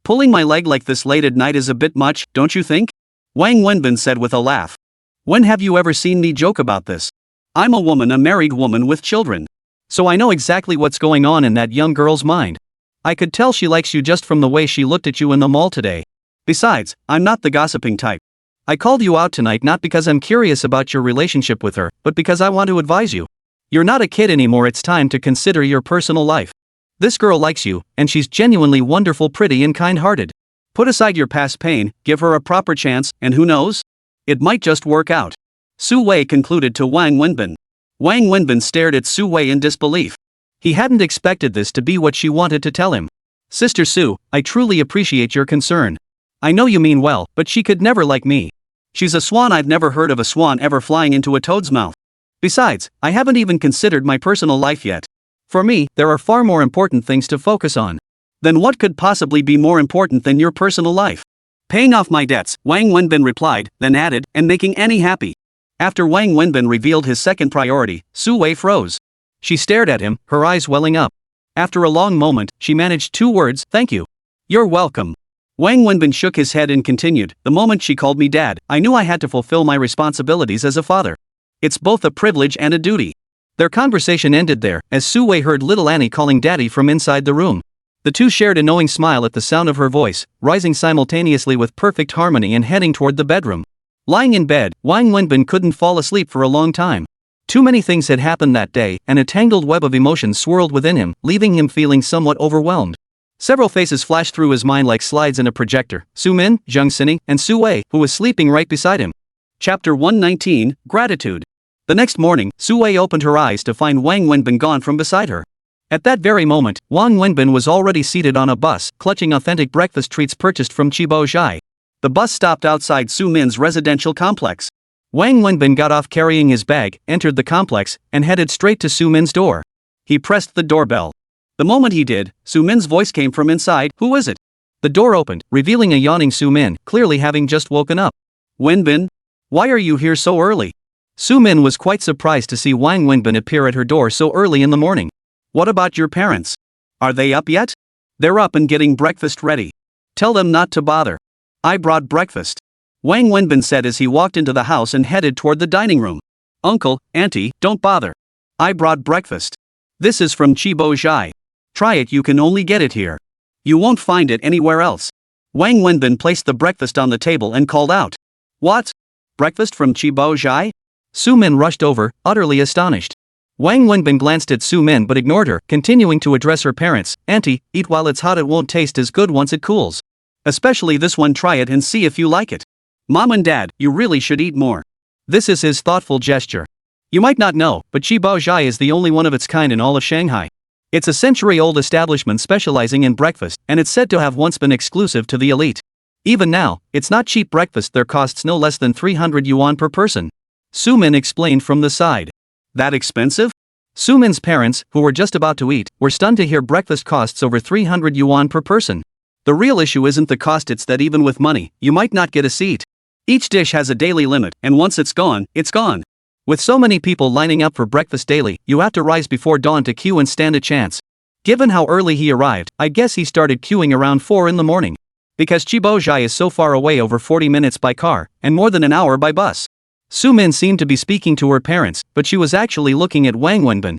Pulling my leg like this late at night is a bit much, don't you think? Wang Wenbin said with a laugh. When have you ever seen me joke about this? I'm a woman, a married woman with children. So I know exactly what's going on in that young girl's mind. I could tell she likes you just from the way she looked at you in the mall today. Besides, I'm not the gossiping type. I called you out tonight not because I'm curious about your relationship with her, but because I want to advise you. You're not a kid anymore, it's time to consider your personal life. This girl likes you, and she's genuinely wonderful, pretty and kind-hearted. Put aside your past pain, give her a proper chance, and who knows? It might just work out. Su Wei concluded to Wang Wenbin. Wang Wenbin stared at Su Wei in disbelief. He hadn't expected this to be what she wanted to tell him. Sister Su, I truly appreciate your concern. I know you mean well, but she could never like me. She's a swan. I've never heard of a swan ever flying into a toad's mouth. Besides, I haven't even considered my personal life yet. For me, there are far more important things to focus on. Then what could possibly be more important than your personal life? Paying off my debts, Wang Wenbin replied, then added, and making Annie happy. After Wang Wenbin revealed his second priority, Su Wei froze. She stared at him, her eyes welling up. After a long moment, she managed two words, thank you. You're welcome. Wang Wenbin shook his head and continued, the moment she called me dad, I knew I had to fulfill my responsibilities as a father. It's both a privilege and a duty. Their conversation ended there, as Su Wei heard little Annie calling daddy from inside the room. The two shared a knowing smile at the sound of her voice, rising simultaneously with perfect harmony and heading toward the bedroom. Lying in bed, Wang Wenbin couldn't fall asleep for a long time. Too many things had happened that day, and a tangled web of emotions swirled within him, leaving him feeling somewhat overwhelmed. Several faces flashed through his mind like slides in a projector: Su Min, Zheng Sini, and Su Wei, who was sleeping right beside him. Chapter 119, Gratitude. The next morning, Su Wei opened her eyes to find Wang Wenbin gone from beside her. At that very moment, Wang Wenbin was already seated on a bus, clutching authentic breakfast treats purchased from Chibo Zhai. The bus stopped outside Su Min's residential complex. Wang Wenbin got off carrying his bag, entered the complex, and headed straight to Su Min's door. He pressed the doorbell. The moment he did, Su Min's voice came from inside, "Who is it?" The door opened, revealing a yawning Su Min, clearly having just woken up. "Wenbin? Why are you here so early?" Su Min was quite surprised to see Wang Wenbin appear at her door so early in the morning. "What about your parents? Are they up yet?" "They're up and getting breakfast ready. Tell them not to bother. I brought breakfast," Wang Wenbin said as he walked into the house and headed toward the dining room. "Uncle, auntie, don't bother. I brought breakfast. This is from Chibo Zhai. Try it, you can only get it here. You won't find it anywhere else." Wang Wenbin placed the breakfast on the table and called out. "What? Breakfast from Chibo Zhai?" Su Min rushed over, utterly astonished. Wang Wenbin glanced at Su Min but ignored her, continuing to address her parents. "Auntie, eat while it's hot, it won't taste as good once it cools. Especially this one, try it and see if you like it. Mom and Dad, you really should eat more." This is his thoughtful gesture. You might not know, but Chibo Zhai is the only one of its kind in all of Shanghai. It's a century-old establishment specializing in breakfast, and it's said to have once been exclusive to the elite. Even now, it's not cheap breakfast there costs no less than 300 yuan per person. Su Min explained from the side. That expensive? Su Min's parents, who were just about to eat, were stunned to hear breakfast costs over 300 yuan per person. The real issue isn't the cost, it's that even with money, you might not get a seat. Each dish has a daily limit, and once it's gone, it's gone. With so many people lining up for breakfast daily, you have to rise before dawn to queue and stand a chance. Given how early he arrived, I guess he started queuing around 4 in the morning. Because Chibo Zhai is so far away, over 40 minutes by car, and more than an hour by bus. Su Min seemed to be speaking to her parents, but she was actually looking at Wang Wenbin.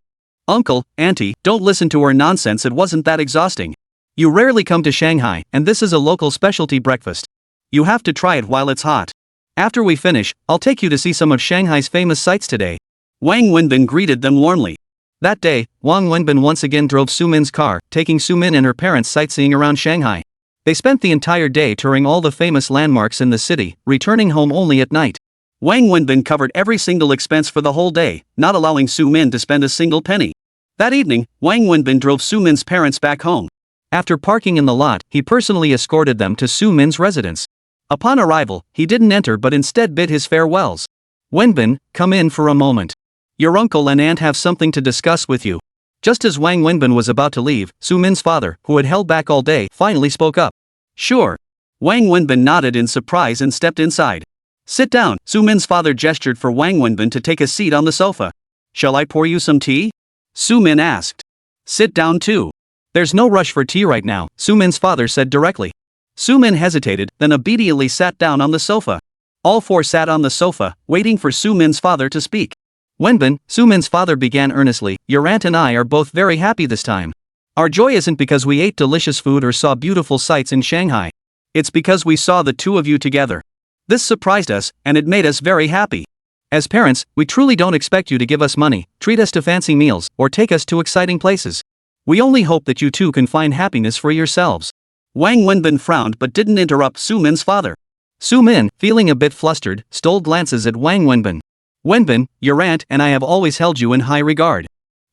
"Uncle, auntie, don't listen to her nonsense, it wasn't that exhausting. You rarely come to Shanghai, and this is a local specialty breakfast. You have to try it while it's hot. After we finish, I'll take you to see some of Shanghai's famous sights today." Wang Wenbin greeted them warmly. That day, Wang Wenbin once again drove Su-min's car, taking Su-min and her parents sightseeing around Shanghai. They spent the entire day touring all the famous landmarks in the city, returning home only at night. Wang Wenbin covered every single expense for the whole day, not allowing Su-min to spend a single penny. That evening, Wang Wenbin drove Su-min's parents back home. After parking in the lot, he personally escorted them to Su-min's residence. Upon arrival, he didn't enter but instead bid his farewells. "Wenbin, come in for a moment. Your uncle and aunt have something to discuss with you." Just as Wang Wenbin was about to leave, Su-min's father, who had held back all day, finally spoke up. "Sure." Wang Wenbin nodded in surprise and stepped inside. "Sit down." Su-min's father gestured for Wang Wenbin to take a seat on the sofa. "Shall I pour you some tea?" Su-min asked. "Sit down too." "There's no rush for tea right now," Su-min's father said directly. Su-min hesitated, then obediently sat down on the sofa. All four sat on the sofa, waiting for Su-min's father to speak. "Wenbin," Su-min's father began earnestly, "your aunt and I are both very happy this time. Our joy isn't because we ate delicious food or saw beautiful sights in Shanghai. It's because we saw the two of you together. This surprised us, and it made us very happy. As parents, we truly don't expect you to give us money, treat us to fancy meals, or take us to exciting places. We only hope that you too can find happiness for yourselves." Wang Wenbin frowned but didn't interrupt Su-min's father. Su-min, feeling a bit flustered, stole glances at Wang Wenbin. "Wenbin, your aunt and I have always held you in high regard.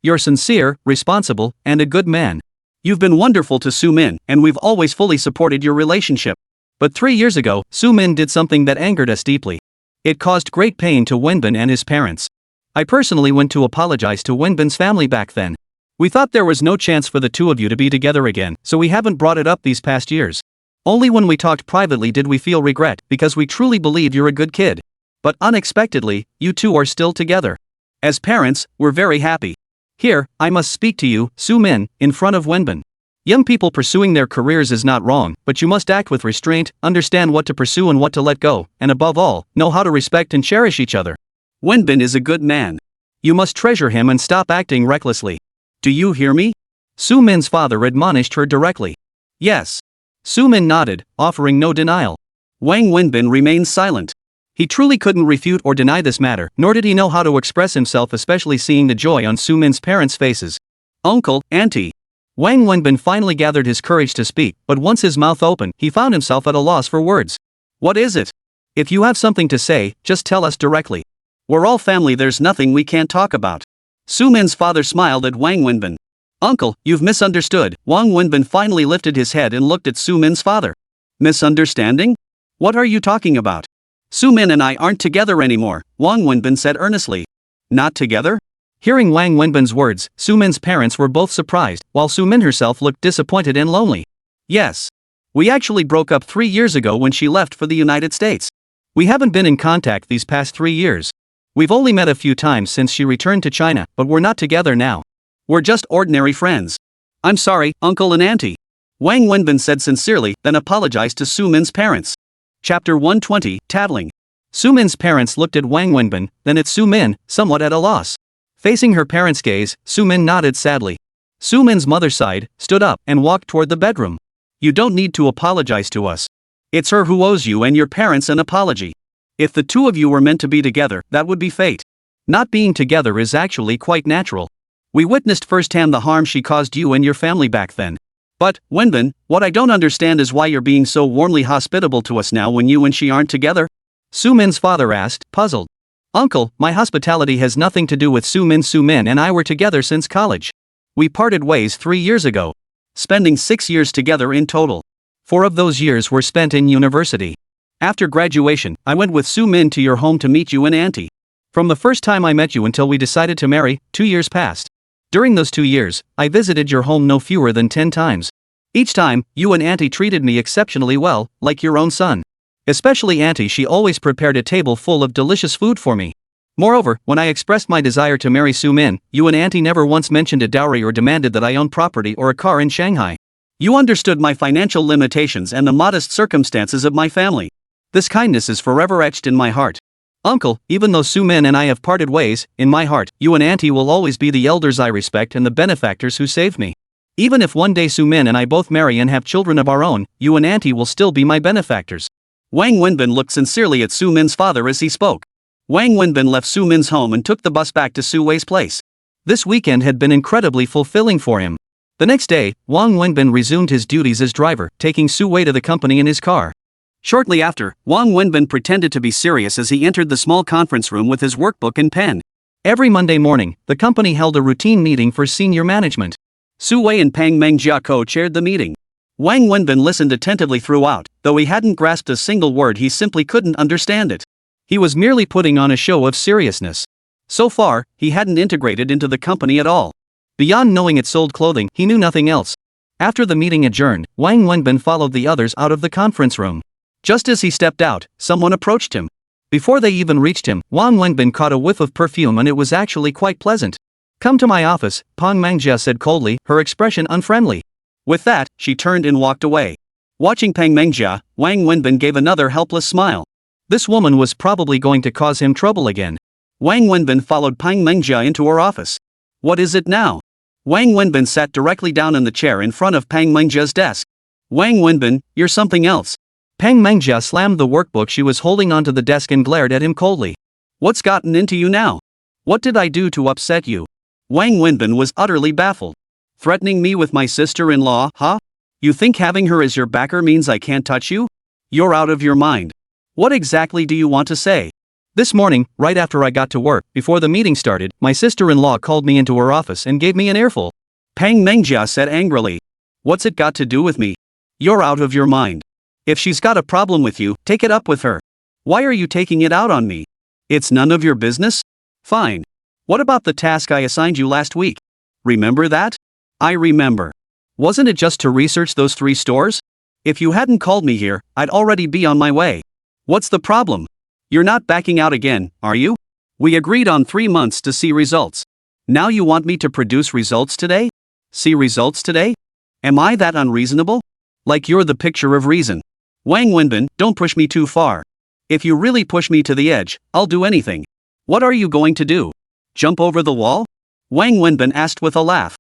You're sincere, responsible, and a good man. You've been wonderful to Su-min, and we've always fully supported your relationship. But 3 years ago, Su-min did something that angered us deeply. It caused great pain to Wenbin and his parents. I personally went to apologize to Wenbin's family back then. We thought there was no chance for the two of you to be together again, so we haven't brought it up these past years. Only when we talked privately did we feel regret, because we truly believe you're a good kid. But unexpectedly, you two are still together. As parents, we're very happy. Here, I must speak to you, Su-min, in front of Wenbin. Young people pursuing their careers is not wrong, but you must act with restraint, understand what to pursue and what to let go, and above all, know how to respect and cherish each other. Wenbin is a good man. You must treasure him and stop acting recklessly. Do you hear me?" Su-min's father admonished her directly. "Yes." Su-min nodded, offering no denial. Wang Wenbin remained silent. He truly couldn't refute or deny this matter, nor did he know how to express himself, especially seeing the joy on Su-min's parents' faces. "Uncle, auntie." Wang Wenbin finally gathered his courage to speak, but once his mouth opened, he found himself at a loss for words. "What is it? If you have something to say, just tell us directly. We're all family, there's nothing we can't talk about." Su-min's father smiled at Wang Wenbin. "Uncle, you've misunderstood." Wang Wenbin finally lifted his head and looked at Su-min's father. "Misunderstanding? What are you talking about?" "Su-min and I aren't together anymore," Wang Wenbin said earnestly. "Not together?" Hearing Wang Wenbin's words, Su-min's parents were both surprised, while Su-min herself looked disappointed and lonely. "Yes. We actually broke up 3 years ago when she left for the United States. We haven't been in contact these past 3 years. We've only met a few times since she returned to China, but we're not together now. We're just ordinary friends." "I'm sorry, uncle and auntie," Wang Wenbin said sincerely, then apologized to Su-min's parents. Chapter 120, Tattling. Su-min's parents looked at Wang Wenbin, then at Su-min, somewhat at a loss. Facing her parents' gaze, Su-min nodded sadly. Su-min's mother sighed, stood up, and walked toward the bedroom. "You don't need to apologize to us. It's her who owes you and your parents an apology. If the two of you were meant to be together, that would be fate. Not being together is actually quite natural. We witnessed firsthand the harm she caused you and your family back then. But, Wenbin, what I don't understand is why you're being so warmly hospitable to us now when you and she aren't together?" Su-min's father asked, puzzled. "Uncle, my hospitality has nothing to do with Su-min. Su-min and I were together since college. We parted ways 3 years ago, spending 6 years together in total. 4 of those years were spent in university. After graduation, I went with Su-min to your home to meet you and auntie. From the first time I met you until we decided to marry, 2 years passed. During those 2 years, I visited your home no fewer than 10 times. Each time, you and auntie treated me exceptionally well, like your own son. Especially auntie, she always prepared a table full of delicious food for me. Moreover, when I expressed my desire to marry Su-min, you and auntie never once mentioned a dowry or demanded that I own property or a car in Shanghai. You understood my financial limitations and the modest circumstances of my family. This kindness is forever etched in my heart. Uncle, even though Su-min and I have parted ways, in my heart, you and auntie will always be the elders I respect and the benefactors who saved me. Even if one day Su-min and I both marry and have children of our own, you and auntie will still be my benefactors." Wang Wenbin looked sincerely at Su-min's father as he spoke. Wang Wenbin left Su-min's home and took the bus back to Su Wei's place. This weekend had been incredibly fulfilling for him. The next day, Wang Wenbin resumed his duties as driver, taking Su Wei to the company in his car. Shortly after, Wang Wenbin pretended to be serious as he entered the small conference room with his workbook and pen. Every Monday morning, the company held a routine meeting for senior management. Su Wei and Pang Mengjia co-chaired the meeting. Wang Wenbin listened attentively throughout, though he hadn't grasped a single word. He simply couldn't understand it. He was merely putting on a show of seriousness. So far, he hadn't integrated into the company at all. Beyond knowing it sold clothing, he knew nothing else. After the meeting adjourned, Wang Wenbin followed the others out of the conference room. Just as he stepped out, someone approached him. Before they even reached him, Wang Wenbin caught a whiff of perfume, and it was actually quite pleasant. "Come to my office," Pang Mengjia said coldly, her expression unfriendly. With that, she turned and walked away. Watching Pang Mengjia, Wang Wenbin gave another helpless smile. This woman was probably going to cause him trouble again. Wang Wenbin followed Pang Mengjia into her office. "What is it now?" Wang Wenbin sat directly down in the chair in front of Pang Mengjia's desk. "Wang Wenbin, you're something else." Pang Mengjia slammed the workbook she was holding onto the desk and glared at him coldly. "What's gotten into you now? What did I do to upset you?" Wang Wenbin was utterly baffled. "Threatening me with my sister-in-law, huh? You think having her as your backer means I can't touch you? You're out of your mind. What exactly do you want to say?" "This morning, right after I got to work, before the meeting started, my sister-in-law called me into her office and gave me an earful," Pang Mengjia said angrily. "What's it got to do with me? You're out of your mind. If she's got a problem with you, take it up with her. Why are you taking it out on me? It's none of your business? Fine. What about the task I assigned you last week? Remember that?" "I remember. Wasn't it just to research those 3 stores? If you hadn't called me here, I'd already be on my way. What's the problem? You're not backing out again, are you? We agreed on 3 months to see results. Now you want me to produce results today? See results today? Am I that unreasonable? Like you're the picture of reason. Wang Wenbin, don't push me too far. If you really push me to the edge, I'll do anything. What are you going to do? Jump over the wall?" Wang Wenbin asked with a laugh.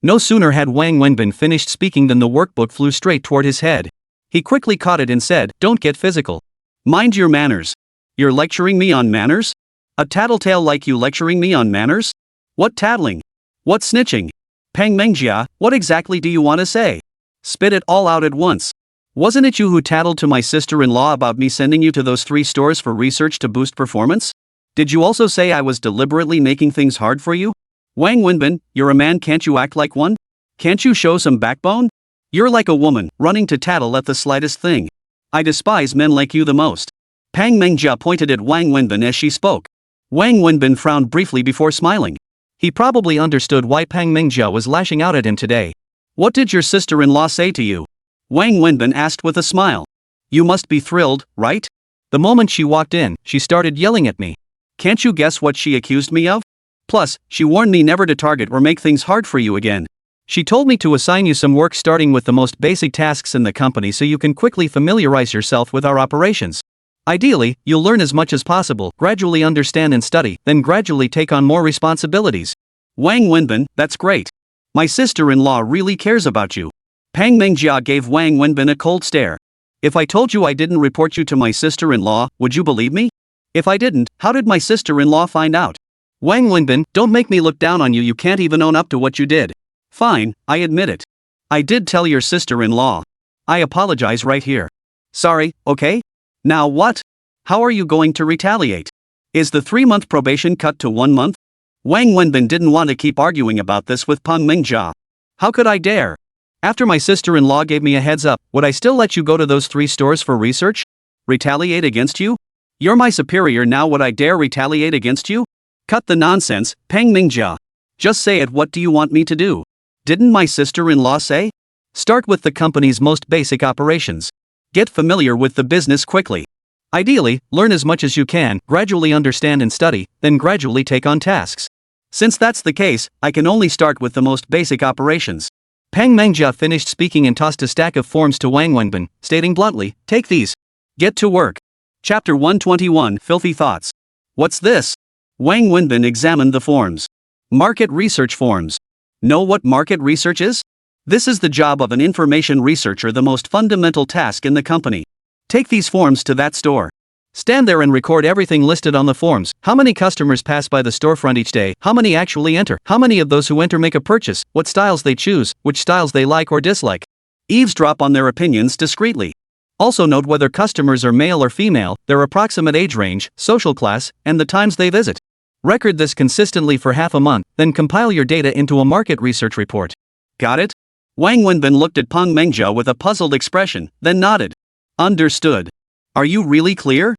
No sooner had Wang Wenbin finished speaking than the workbook flew straight toward his head. He quickly caught it and said, "Don't get physical. Mind your manners. You're lecturing me on manners? A tattletale like you lecturing me on manners? What tattling? What snitching? Pang Mengjia, what exactly do you want to say? Spit it all out at once. Wasn't it you who tattled to my sister-in-law about me sending you to those 3 stores for research to boost performance? Did you also say I was deliberately making things hard for you? Wang Wenbin, you're a man, can't you act like one? Can't you show some backbone? You're like a woman, running to tattle at the slightest thing. I despise men like you the most." Pang Mengjia pointed at Wang Wenbin as she spoke. Wang Wenbin frowned briefly before smiling. He probably understood why Pang Mengjia was lashing out at him today. "What did your sister-in-law say to you?" Wang Wenbin asked with a smile. "You must be thrilled, right? The moment she walked in, she started yelling at me. Can't you guess what she accused me of? Plus, she warned me never to target or make things hard for you again. She told me to assign you some work starting with the most basic tasks in the company so you can quickly familiarize yourself with our operations. Ideally, you'll learn as much as possible, gradually understand and study, then gradually take on more responsibilities." Wang Wenbin, that's great. My sister-in-law really cares about you. Pang Mengjia gave Wang Wenbin a cold stare. "If I told you I didn't report you to my sister-in-law, would you believe me? If I didn't, how did my sister-in-law find out?" "Wang Wenbin, don't make me look down on you. You can't even own up to what you did." "Fine, I admit it. I did tell your sister-in-law. I apologize right here. Sorry, okay? Now what? How are you going to retaliate? Is the 3-month probation cut to 1 month?" Wang Wenbin didn't want to keep arguing about this with Pang Mengjia. "How could I dare? After my sister-in-law gave me a heads up, would I still let you go to those 3 stores for research? Retaliate against you? You're my superior now, would I dare retaliate against you? Cut the nonsense, Pang Mengjia. Just say it, what do you want me to do? Didn't my sister-in-law say? Start with the company's most basic operations. Get familiar with the business quickly. Ideally, learn as much as you can, gradually understand and study, then gradually take on tasks. Since that's the case, I can only start with the most basic operations." Pang Mengjia finished speaking and tossed a stack of forms to Wang Wenbin, stating bluntly, "Take these. Get to work." Chapter 121, Filthy Thoughts. "What's this?" Wang Wenbin examined the forms. "Market research forms. Know what market research is? This is the job of an information researcher, the most fundamental task in the company. Take these forms to that store. Stand there and record everything listed on the forms. How many customers pass by the storefront each day? How many actually enter? How many of those who enter make a purchase? What styles they choose? Which styles they like or dislike? Eavesdrop on their opinions discreetly. Also note whether customers are male or female, their approximate age range, social class, and the times they visit. Record this consistently for half a month, then compile your data into a market research report. Got it? Wang Wenbin looked at Peng Mengjia with a puzzled expression, then nodded. Understood. Are you really clear?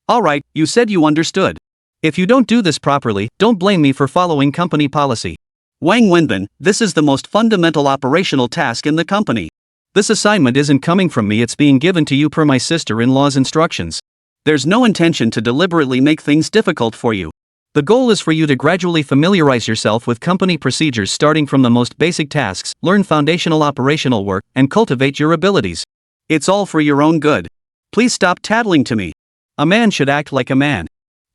Alright, you said you understood. If you don't do this properly, don't blame me for following company policy. Wang Wenbin, this is the most fundamental operational task in the company. This assignment isn't coming from me, it's being given to you per my sister-in-law's instructions. There's no intention to deliberately make things difficult for you. The goal is for you to gradually familiarize yourself with company procedures starting from the most basic tasks, learn foundational operational work, and cultivate your abilities. It's all for your own good. Please stop tattling to me. A man should act like a man.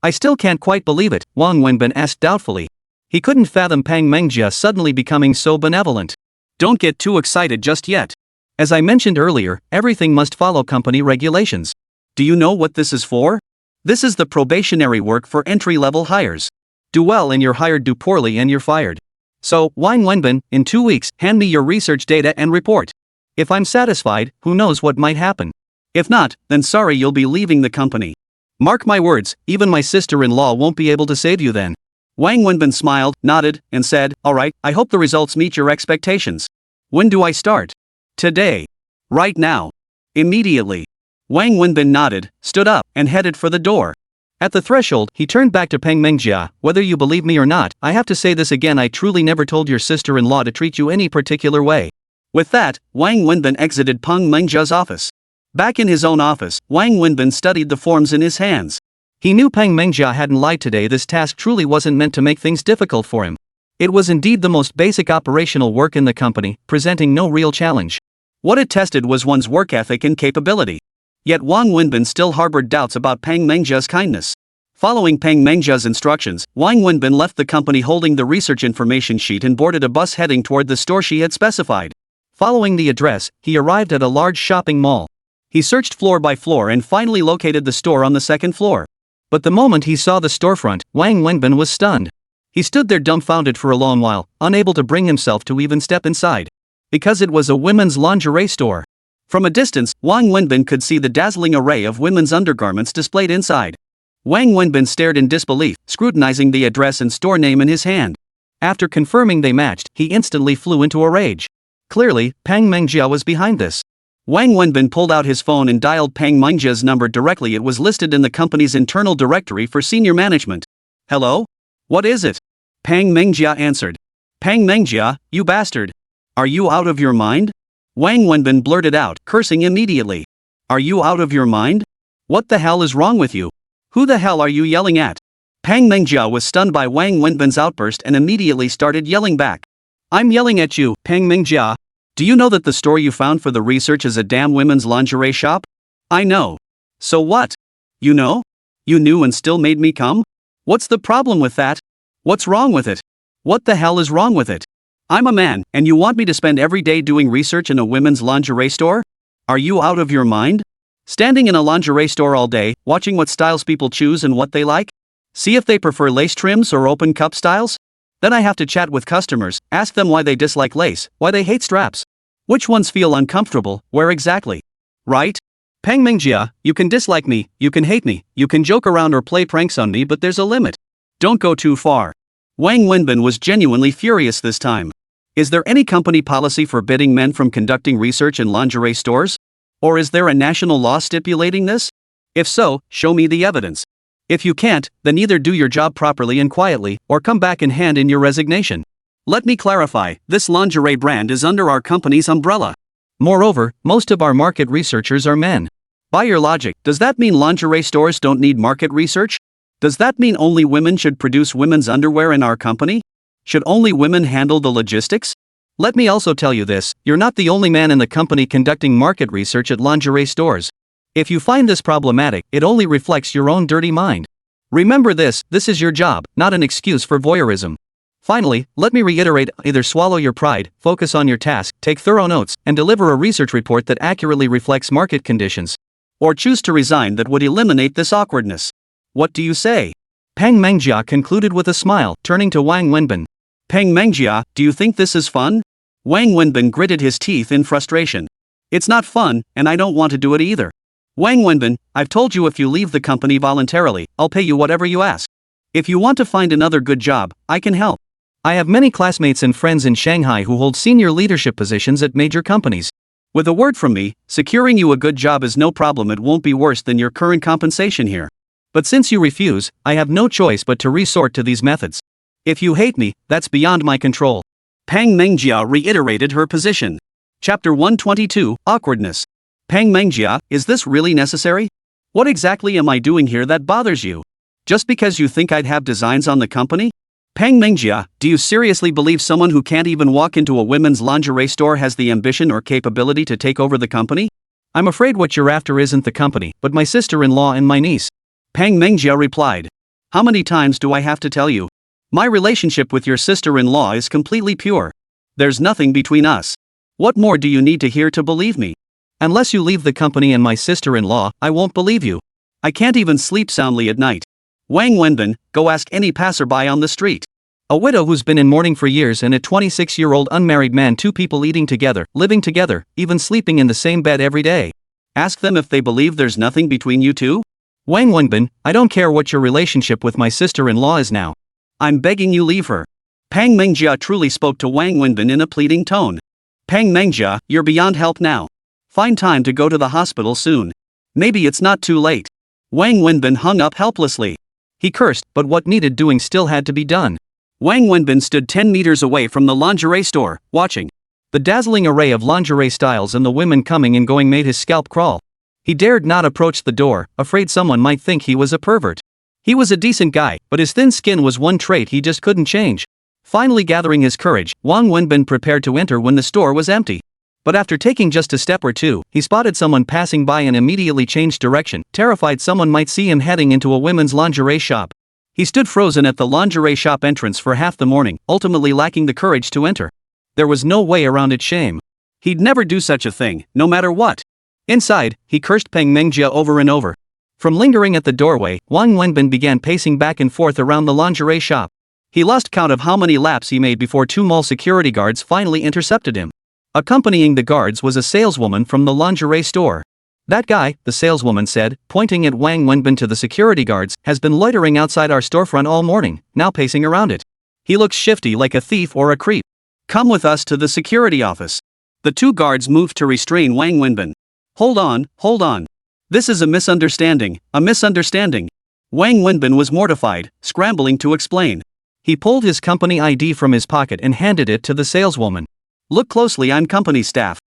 I still can't quite believe it, Wang Wenbin asked doubtfully. He couldn't fathom Peng Mengjia suddenly becoming so benevolent. Don't get too excited just yet. As I mentioned earlier, everything must follow company regulations. Do you know what this is for? This is the probationary work for entry-level hires. Do well and you're hired, do poorly and you're fired. So, Wang Wenbin, in 2 weeks, hand me your research data and report. If I'm satisfied, who knows what might happen. If not, then sorry, you'll be leaving the company. Mark my words, even my sister-in-law won't be able to save you then. Wang Wenbin smiled, nodded, and said, alright, I hope the results meet your expectations. When do I start? Today. Right now. Immediately. Wang Wenbin nodded, stood up, and headed for the door. At the threshold, he turned back to Peng Mengjia. Whether you believe me or not, I have to say this again, I truly never told your sister-in-law to treat you any particular way. With that, Wang Wenbin exited Peng Mengjia's office. Back in his own office, Wang Wenbin studied the forms in his hands. He knew Peng Mengjia hadn't lied today. This task truly wasn't meant to make things difficult for him. It was indeed the most basic operational work in the company, presenting no real challenge. What it tested was one's work ethic and capability. Yet Wang Wenbin still harbored doubts about Peng Mengjia's kindness. Following Peng Mengjia's instructions, Wang Wenbin left the company holding the research information sheet and boarded a bus heading toward the store she had specified. Following the address, he arrived at a large shopping mall. He searched floor by floor and finally located the store on the second floor. But the moment he saw the storefront, Wang Wenbin was stunned. He stood there dumbfounded for a long while, unable to bring himself to even step inside. Because it was a women's lingerie store. From a distance, Wang Wenbin could see the dazzling array of women's undergarments displayed inside. Wang Wenbin stared in disbelief, scrutinizing the address and store name in his hand. After confirming they matched, he instantly flew into a rage. Clearly, Peng Mengjia was behind this. Wang Wenbin pulled out his phone and dialed Peng Mengjia's number directly. It was listed in the company's internal directory for senior management. Hello? What is it? Peng Mengjia answered. Peng Mengjia, you bastard. Are you out of your mind? Wang Wenbin blurted out, cursing immediately. Are you out of your mind? What the hell is wrong with you? Who the hell are you yelling at? Peng Mengjia was stunned by Wang Wenbin's outburst and immediately started yelling back. I'm yelling at you, Peng Mengjia. Do you know that the store you found for the research is a damn women's lingerie shop? I know. So what? You know? You knew and still made me come? What's the problem with that? What's wrong with it? What the hell is wrong with it? I'm a man, and you want me to spend every day doing research in a women's lingerie store? Are you out of your mind? Standing in a lingerie store all day, watching what styles people choose and what they like? See if they prefer lace trims or open cup styles? Then I have to chat with customers, ask them why they dislike lace, why they hate straps. Which ones feel uncomfortable, where exactly? Right? Peng Mengjia, you can dislike me, you can hate me, you can joke around or play pranks on me, but there's a limit. Don't go too far. Wang Wenbin was genuinely furious this time. Is there any company policy forbidding men from conducting research in lingerie stores? Or is there a national law stipulating this? If so, show me the evidence. If you can't, then either do your job properly and quietly, or come back and hand in your resignation. Let me clarify, this lingerie brand is under our company's umbrella. Moreover, most of our market researchers are men. By your logic, does that mean lingerie stores don't need market research? Does that mean only women should produce women's underwear in our company? Should only women handle the logistics? Let me also tell you this, you're not the only man in the company conducting market research at lingerie stores. If you find this problematic, it only reflects your own dirty mind. Remember this is your job, not an excuse for voyeurism. Finally, let me reiterate, either swallow your pride, focus on your task, take thorough notes, and deliver a research report that accurately reflects market conditions. Or choose to resign, that would eliminate this awkwardness. What do you say? Peng Mengjia concluded with a smile, turning to Wang Wenbin. Peng Mengjia, do you think this is fun? Wang Wenbin gritted his teeth in frustration. It's not fun, and I don't want to do it either. Wang Wenbin, I've told you if you leave the company voluntarily, I'll pay you whatever you ask. If you want to find another good job, I can help. I have many classmates and friends in Shanghai who hold senior leadership positions at major companies. With a word from me, securing you a good job is no problem. It won't be worse than your current compensation here. But since you refuse, I have no choice but to resort to these methods. If you hate me, that's beyond my control. Peng Mengjia reiterated her position. Chapter 122, Awkwardness. Peng Mengjia, is this really necessary? What exactly am I doing here that bothers you? Just because you think I'd have designs on the company? Peng Mengjia, do you seriously believe someone who can't even walk into a women's lingerie store has the ambition or capability to take over the company? I'm afraid what you're after isn't the company, but my sister-in-law and my niece. Peng Mengjia replied. How many times do I have to tell you? My relationship with your sister-in-law is completely pure. There's nothing between us. What more do you need to hear to believe me? Unless you leave the company and my sister-in-law, I won't believe you. I can't even sleep soundly at night. Wang Wenbin, go ask any passerby on the street. A widow who's been in mourning for years and a 26-year-old unmarried man, two people eating together, living together, even sleeping in the same bed every day. Ask them if they believe there's nothing between you two? Wang Wenbin, I don't care what your relationship with my sister-in-law is now. I'm begging you leave her. Peng Mengjia truly spoke to Wang Wenbin in a pleading tone. Peng Mengjia, you're beyond help now. Find time to go to the hospital soon. Maybe it's not too late. Wang Wenbin hung up helplessly. He cursed, but what needed doing still had to be done. Wang Wenbin stood 10 meters away from the lingerie store, watching. The dazzling array of lingerie styles and the women coming and going made his scalp crawl. He dared not approach the door, afraid someone might think he was a pervert. He was a decent guy, but his thin skin was one trait he just couldn't change. Finally gathering his courage, Wang Wenbin prepared to enter when the store was empty. But after taking just a step or two, he spotted someone passing by and immediately changed direction, terrified someone might see him heading into a women's lingerie shop. He stood frozen at the lingerie shop entrance for half the morning, ultimately lacking the courage to enter. There was no way around its shame. He'd never do such a thing, no matter what. Inside, he cursed Peng Mengjia over and over. From lingering at the doorway, Wang Wenbin began pacing back and forth around the lingerie shop. He lost count of how many laps he made before two mall security guards finally intercepted him. Accompanying the guards was a saleswoman from the lingerie store. That guy, the saleswoman said, pointing at Wang Wenbin to the security guards, has been loitering outside our storefront all morning, now pacing around it. He looks shifty like a thief or a creep. Come with us to the security office. The two guards moved to restrain Wang Wenbin. Hold on. This is a misunderstanding. Wang Wenbin was mortified, scrambling to explain. He pulled his company ID from his pocket and handed it to the saleswoman. Look closely, I'm company staff.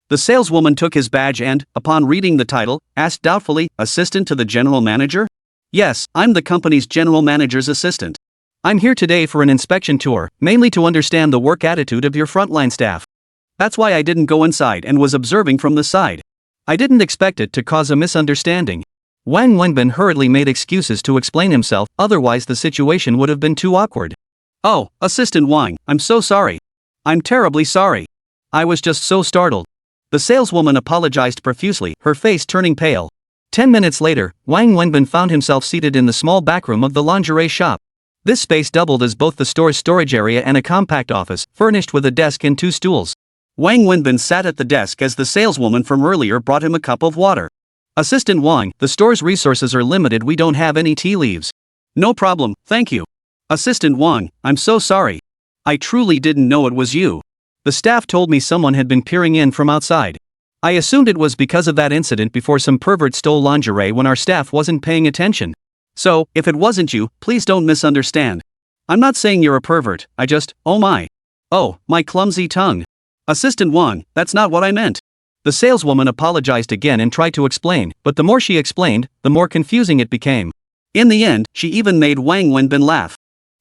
The saleswoman took his badge and, upon reading the title, asked doubtfully, assistant to the general manager? Yes, I'm the company's general manager's assistant. I'm here today for an inspection tour, mainly to understand the work attitude of your frontline staff. That's why I didn't go inside and was observing from the side. I didn't expect it to cause a misunderstanding. Wang Wenbin hurriedly made excuses to explain himself, otherwise the situation would have been too awkward. Oh, Assistant Wang, I'm so sorry. I'm terribly sorry. I was just so startled. The saleswoman apologized profusely, her face turning pale. 10 minutes later, Wang Wenbin found himself seated in the small backroom of the lingerie shop. This space doubled as both the store's storage area and a compact office, furnished with a desk and two stools. Wang Wenbin sat at the desk as the saleswoman from earlier brought him a cup of water. Assistant Wang, the store's resources are limited, we don't have any tea leaves. No problem, thank you. Assistant Wang, I'm so sorry. I truly didn't know it was you. The staff told me someone had been peering in from outside. I assumed it was because of that incident before some pervert stole lingerie when our staff wasn't paying attention. So, if it wasn't you, please don't misunderstand. I'm not saying you're a pervert, oh my clumsy tongue. Assistant Wang, that's not what I meant. The saleswoman apologized again and tried to explain, but the more she explained, the more confusing it became. In the end, she even made Wang Wenbin laugh.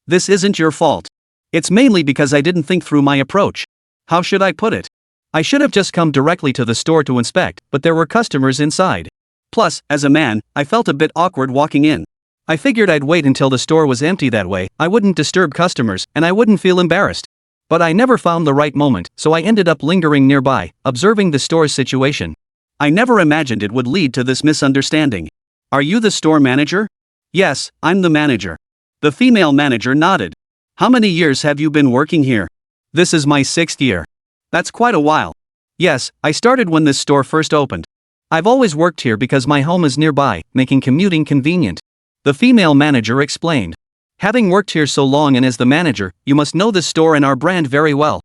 This isn't your fault. It's mainly because I didn't think through my approach. How should I put it? I should have just come directly to the store to inspect, but there were customers inside. Plus, as a man, I felt a bit awkward walking in. I figured I'd wait until the store was empty, that way I wouldn't disturb customers and I wouldn't feel embarrassed. But I never found the right moment, so I ended up lingering nearby, observing the store's situation. I never imagined it would lead to this misunderstanding. Are you the store manager? Yes, I'm the manager. The female manager nodded. How many years have you been working here? This is my 6th year. That's quite a while. Yes, I started when this store first opened. I've always worked here because my home is nearby, making commuting convenient. The female manager explained. Having worked here so long and as the manager, you must know this store and our brand very well.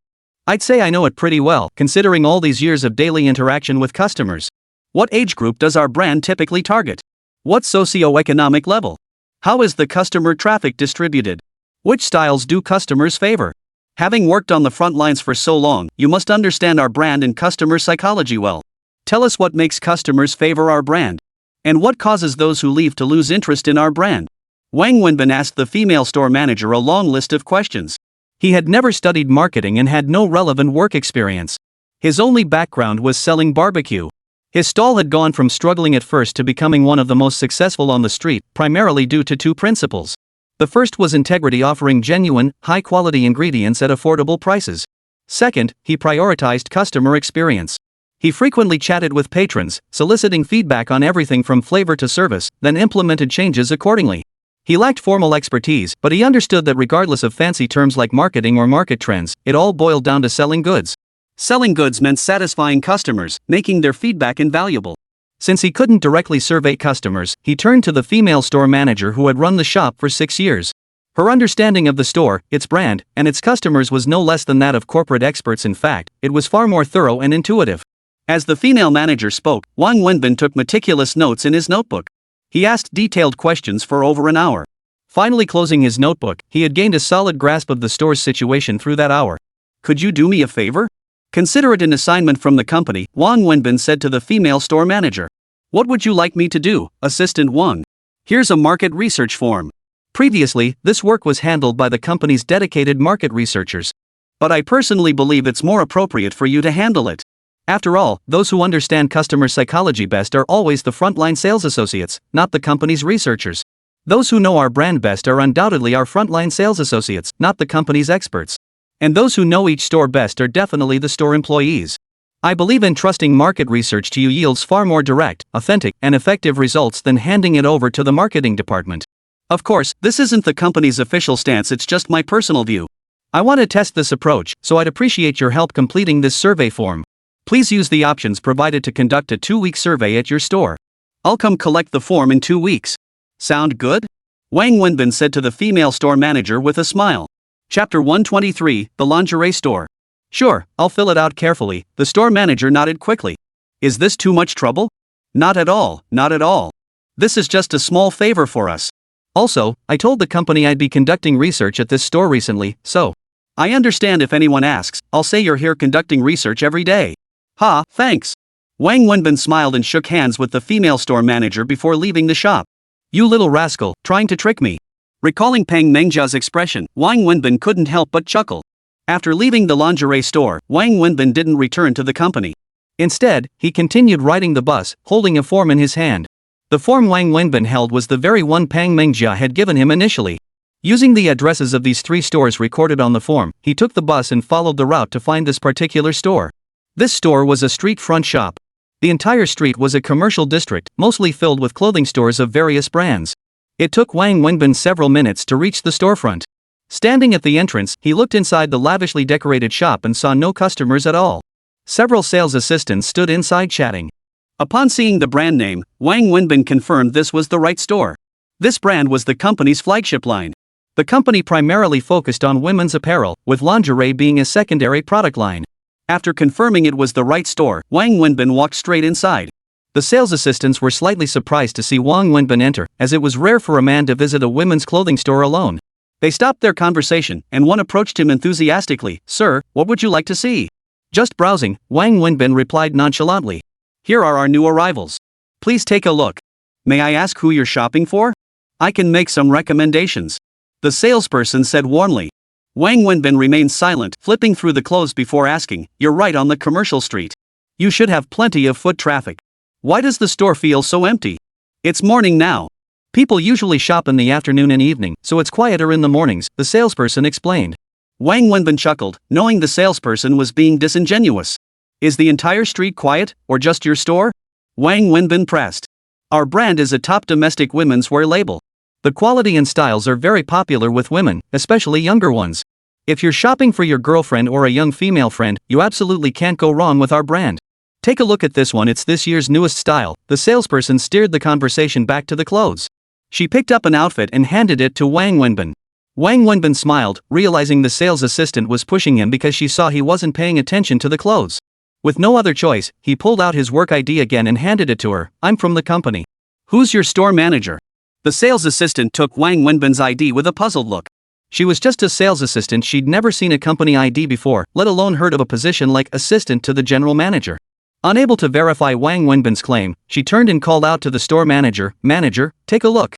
I'd say I know it pretty well, considering all these years of daily interaction with customers. What age group does our brand typically target? What socio-economic level? How is the customer traffic distributed? Which styles do customers favor? Having worked on the front lines for so long, you must understand our brand and customer psychology well. Tell us what makes customers favor our brand. And what causes those who leave to lose interest in our brand? Wang Wenbin asked the female store manager a long list of questions. He had never studied marketing and had no relevant work experience. His only background was selling barbecue. His stall had gone from struggling at first to becoming one of the most successful on the street, primarily due to 2 principles. The first was integrity, offering genuine, high-quality ingredients at affordable prices. Second, he prioritized customer experience. He frequently chatted with patrons, soliciting feedback on everything from flavor to service, then implemented changes accordingly. He lacked formal expertise, but he understood that regardless of fancy terms like marketing or market trends, it all boiled down to selling goods. Selling goods meant satisfying customers, making their feedback invaluable. Since he couldn't directly survey customers, he turned to the female store manager who had run the shop for 6 years. Her understanding of the store, its brand, and its customers was no less than that of corporate experts. In fact, it was far more thorough and intuitive. As the female manager spoke, Wang Wenbin took meticulous notes in his notebook. He asked detailed questions for over an hour. Finally closing his notebook, he had gained a solid grasp of the store's situation through that hour. Could you do me a favor? Consider it an assignment from the company, Wang Wenbin said to the female store manager. What would you like me to do, Assistant Wang? Here's a market research form. Previously, this work was handled by the company's dedicated market researchers. But I personally believe it's more appropriate for you to handle it. After all, those who understand customer psychology best are always the frontline sales associates, not the company's researchers. Those who know our brand best are undoubtedly our frontline sales associates, not the company's experts. And those who know each store best are definitely the store employees. I believe entrusting market research to you yields far more direct, authentic, and effective results than handing it over to the marketing department. Of course, this isn't the company's official stance, it's just my personal view. I want to test this approach, so I'd appreciate your help completing this survey form. Please use the options provided to conduct a 2-week survey at your store. I'll come collect the form in 2 weeks. Sound good? Wang Wenbin said to the female store manager with a smile. Chapter 123, The Lingerie Store. Sure, I'll fill it out carefully, the store manager nodded quickly. Is this too much trouble? Not at all, not at all. This is just a small favor for us. Also, I told the company I'd be conducting research at this store recently, so I understand if anyone asks, I'll say you're here conducting research every day. Ha, thanks. Wang Wenbin smiled and shook hands with the female store manager before leaving the shop. You little rascal, trying to trick me. Recalling Peng Mengjia's expression, Wang Wenbin couldn't help but chuckle. After leaving the lingerie store, Wang Wenbin didn't return to the company. Instead, he continued riding the bus, holding a form in his hand. The form Wang Wenbin held was the very one Peng Mengjia had given him initially. Using the addresses of these 3 stores recorded on the form, he took the bus and followed the route to find this particular store. This store was a street front shop. The entire street was a commercial district, mostly filled with clothing stores of various brands. It took Wang Wenbin several minutes to reach the storefront. Standing at the entrance, he looked inside the lavishly decorated shop and saw no customers at all. Several sales assistants stood inside chatting. Upon seeing the brand name, Wang Wenbin confirmed this was the right store. This brand was the company's flagship line. The company primarily focused on women's apparel, with lingerie being a secondary product line. After confirming it was the right store, Wang Wenbin walked straight inside. The sales assistants were slightly surprised to see Wang Wenbin enter, as it was rare for a man to visit a women's clothing store alone. They stopped their conversation, and one approached him enthusiastically. Sir, what would you like to see? Just browsing, Wang Wenbin replied nonchalantly. Here are our new arrivals. Please take a look. May I ask who you're shopping for? I can make some recommendations. The salesperson said warmly. Wang Wenbin remained silent, flipping through the clothes before asking, You're right on the commercial street. You should have plenty of foot traffic. Why does the store feel so empty? It's morning now. People usually shop in the afternoon and evening, so it's quieter in the mornings, the salesperson explained. Wang Wenbin chuckled, knowing the salesperson was being disingenuous. Is the entire street quiet, or just your store? Wang Wenbin pressed. Our brand is a top domestic women's wear label. The quality and styles are very popular with women, especially younger ones. If you're shopping for your girlfriend or a young female friend, you absolutely can't go wrong with our brand. Take a look at this one, it's this year's newest style. The salesperson steered the conversation back to the clothes. She picked up an outfit and handed it to Wang Wenbin. Wang Wenbin smiled, realizing the sales assistant was pushing him because she saw he wasn't paying attention to the clothes. With no other choice, he pulled out his work ID again and handed it to her. I'm from the company. Who's your store manager? The sales assistant took Wang Wenbin's ID with a puzzled look. She was just a sales assistant, she'd never seen a company ID before, let alone heard of a position like assistant to the general manager. Unable to verify Wang Wenbin's claim, she turned and called out to the store manager, "Manager, take a look."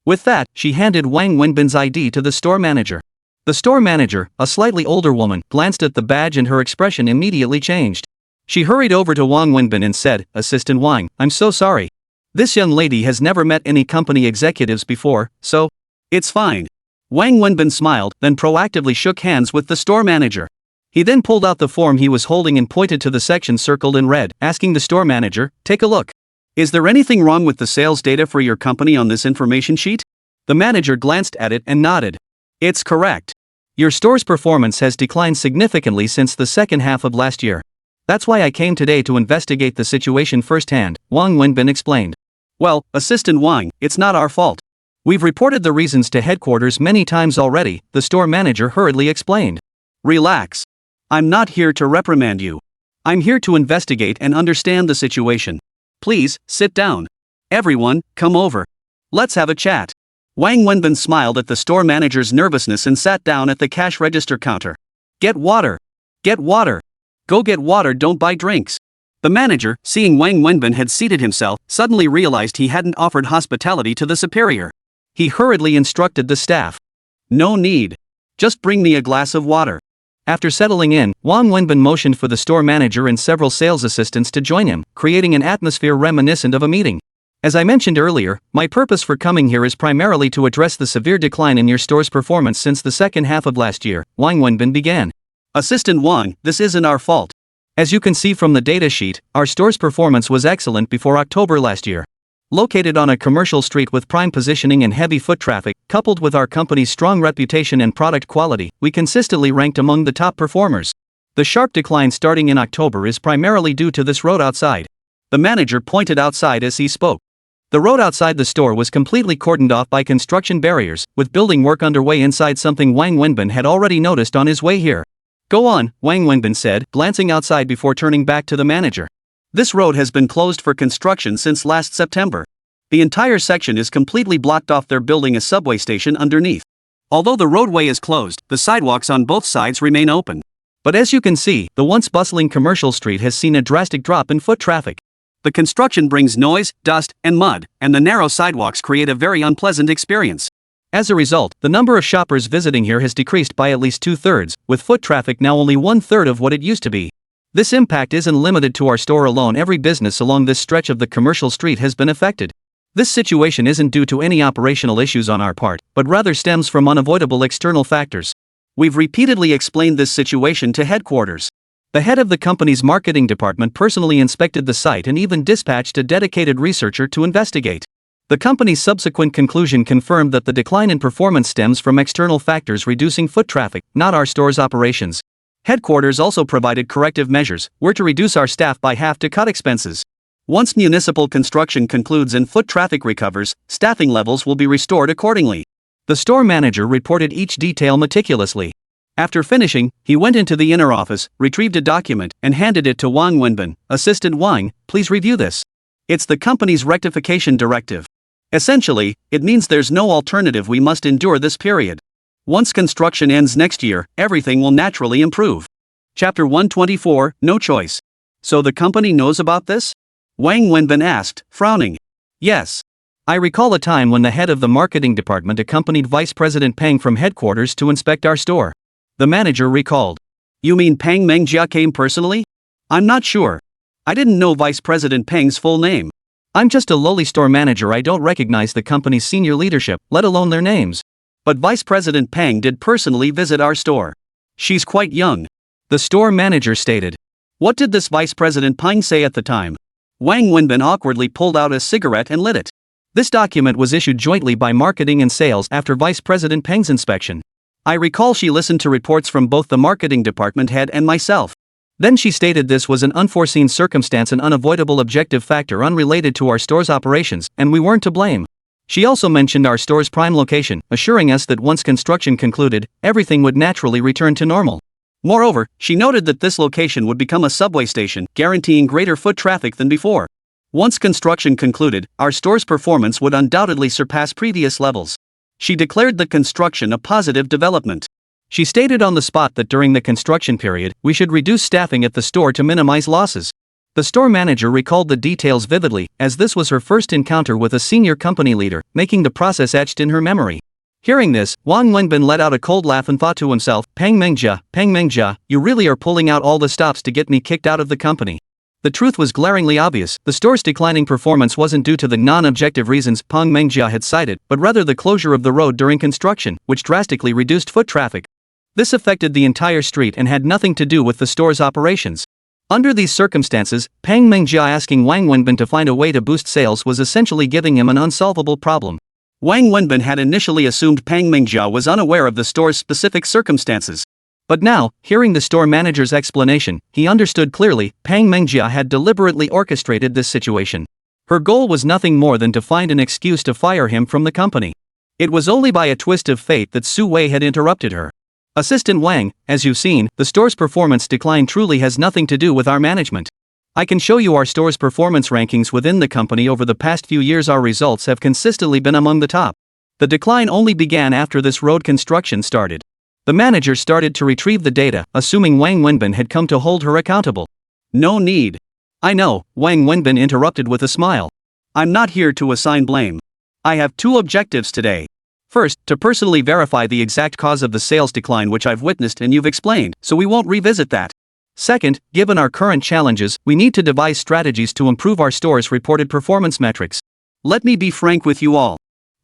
With that, she handed Wang Wenbin's ID to the store manager. The store manager, a slightly older woman, glanced at the badge and her expression immediately changed. She hurried over to Wang Wenbin and said, "Assistant Wang, I'm so sorry. This young lady has never met any company executives before, so it's fine." Wang Wenbin smiled, then proactively shook hands with the store manager. He then pulled out the form he was holding and pointed to the section circled in red, asking the store manager, "Take a look. Is there anything wrong with the sales data for your company on this information sheet?" The manager glanced at it and nodded. "It's correct. Your store's performance has declined significantly since the second half of last year. That's why I came today to investigate the situation firsthand," Wang Wenbin explained. "Well, Assistant Wang, it's not our fault. We've reported the reasons to headquarters many times already," the store manager hurriedly explained. "Relax. I'm not here to reprimand you. I'm here to investigate and understand the situation. Please, sit down. Everyone, come over. Let's have a chat." Wang Wenbin smiled at the store manager's nervousness and sat down at the cash register counter. "Get water. Get water. Go get water, don't buy drinks." The manager, seeing Wang Wenbin had seated himself, suddenly realized he hadn't offered hospitality to the superior. He hurriedly instructed the staff. "No need. Just bring me a glass of water." After settling in, Wang Wenbin motioned for the store manager and several sales assistants to join him, creating an atmosphere reminiscent of a meeting. "As I mentioned earlier, my purpose for coming here is primarily to address the severe decline in your store's performance since the second half of last year," Wang Wenbin began. "Assistant Wang, this isn't our fault. As you can see from the data sheet, our store's performance was excellent before October last year. Located on a commercial street with prime positioning and heavy foot traffic, coupled with our company's strong reputation and product quality, we consistently ranked among the top performers. The sharp decline starting in October is primarily due to this road outside." The manager pointed outside as he spoke. The road outside the store was completely cordoned off by construction barriers, with building work underway inside, something Wang Wenbin had already noticed on his way here. "Go on," Wang Wenbin said, glancing outside before turning back to the manager. "This road has been closed for construction since last September. The entire section is completely blocked off. They're building a subway station underneath. Although the roadway is closed, the sidewalks on both sides remain open. But as you can see, the once bustling commercial street has seen a drastic drop in foot traffic. The construction brings noise, dust, and mud, and the narrow sidewalks create a very unpleasant experience. As a result, the number of shoppers visiting here has decreased by at least 2/3, with foot traffic now only 1/3 of what it used to be. This impact isn't limited to our store alone. Every business along this stretch of the commercial street has been affected. This situation isn't due to any operational issues on our part, but rather stems from unavoidable external factors. We've repeatedly explained this situation to headquarters. The head of the company's marketing department personally inspected the site and even dispatched a dedicated researcher to investigate. The company's subsequent conclusion confirmed that the decline in performance stems from external factors reducing foot traffic, not our store's operations. Headquarters also provided corrective measures. We're to reduce our staff by half to cut expenses. Once municipal construction concludes and foot traffic recovers, staffing levels will be restored accordingly. The store manager reported each detail meticulously. After finishing, he went into the inner office, retrieved a document, and handed it to Wang Wenbin. "Assistant Wang, please review this. It's the company's rectification directive. Essentially, it means there's no alternative. We must endure this period. Once construction ends next year, everything will naturally improve." Chapter 124, No Choice. "So the company knows about this?" Wang Wenbin asked, frowning. "Yes. I recall a time when the head of the marketing department accompanied Vice President Peng from headquarters to inspect our store," the manager recalled. "You mean Peng Mengjia came personally?" "I'm not sure. I didn't know Vice President Peng's full name. I'm just a lowly store manager. I don't recognize the company's senior leadership, let alone their names. But Vice President Peng did personally visit our store. She's quite young," the store manager stated. "What did this Vice President Peng say at the time?" Wang Wenbin awkwardly pulled out a cigarette and lit it. This document was issued jointly by Marketing and Sales after Vice President Peng's inspection. I recall she listened to reports from both the marketing department head and myself. Then she stated this was an unforeseen circumstance, an unavoidable objective factor unrelated to our store's operations, and we weren't to blame. She also mentioned our store's prime location, assuring us that once construction concluded, everything would naturally return to normal. Moreover, she noted that this location would become a subway station, guaranteeing greater foot traffic than before. Once construction concluded, our store's performance would undoubtedly surpass previous levels. She declared the construction a positive development. She stated on the spot that during the construction period, we should reduce staffing at the store to minimize losses. The store manager recalled the details vividly, as this was her first encounter with a senior company leader, making the process etched in her memory. Hearing this, Wang Wenbin let out a cold laugh and thought to himself, Peng Mengjia, you really are pulling out all the stops to get me kicked out of the company. The truth was glaringly obvious. The store's declining performance wasn't due to the non-objective reasons Peng Mengjia had cited, but rather the closure of the road during construction, which drastically reduced foot traffic. This affected the entire street and had nothing to do with the store's operations. Under these circumstances, Peng Mengjia asking Wang Wenbin to find a way to boost sales was essentially giving him an unsolvable problem. Wang Wenbin had initially assumed Peng Mengjia was unaware of the store's specific circumstances. But now, hearing the store manager's explanation, he understood clearly. Peng Mengjia had deliberately orchestrated this situation. Her goal was nothing more than to find an excuse to fire him from the company. It was only by a twist of fate that Su Wei had interrupted her. Assistant Wang, as you've seen, the store's performance decline truly has nothing to do with our management. I can show you our store's performance rankings within the company over the past few years. Our results have consistently been among the top. The decline only began after this road construction started. The manager started to retrieve the data, assuming Wang Wenbin had come to hold her accountable. No need. I know, Wang Wenbin interrupted with a smile. I'm not here to assign blame. I have two objectives today. First, to personally verify the exact cause of the sales decline which I've witnessed and you've explained, so we won't revisit that. Second, given our current challenges, we need to devise strategies to improve our store's reported performance metrics. Let me be frank with you all.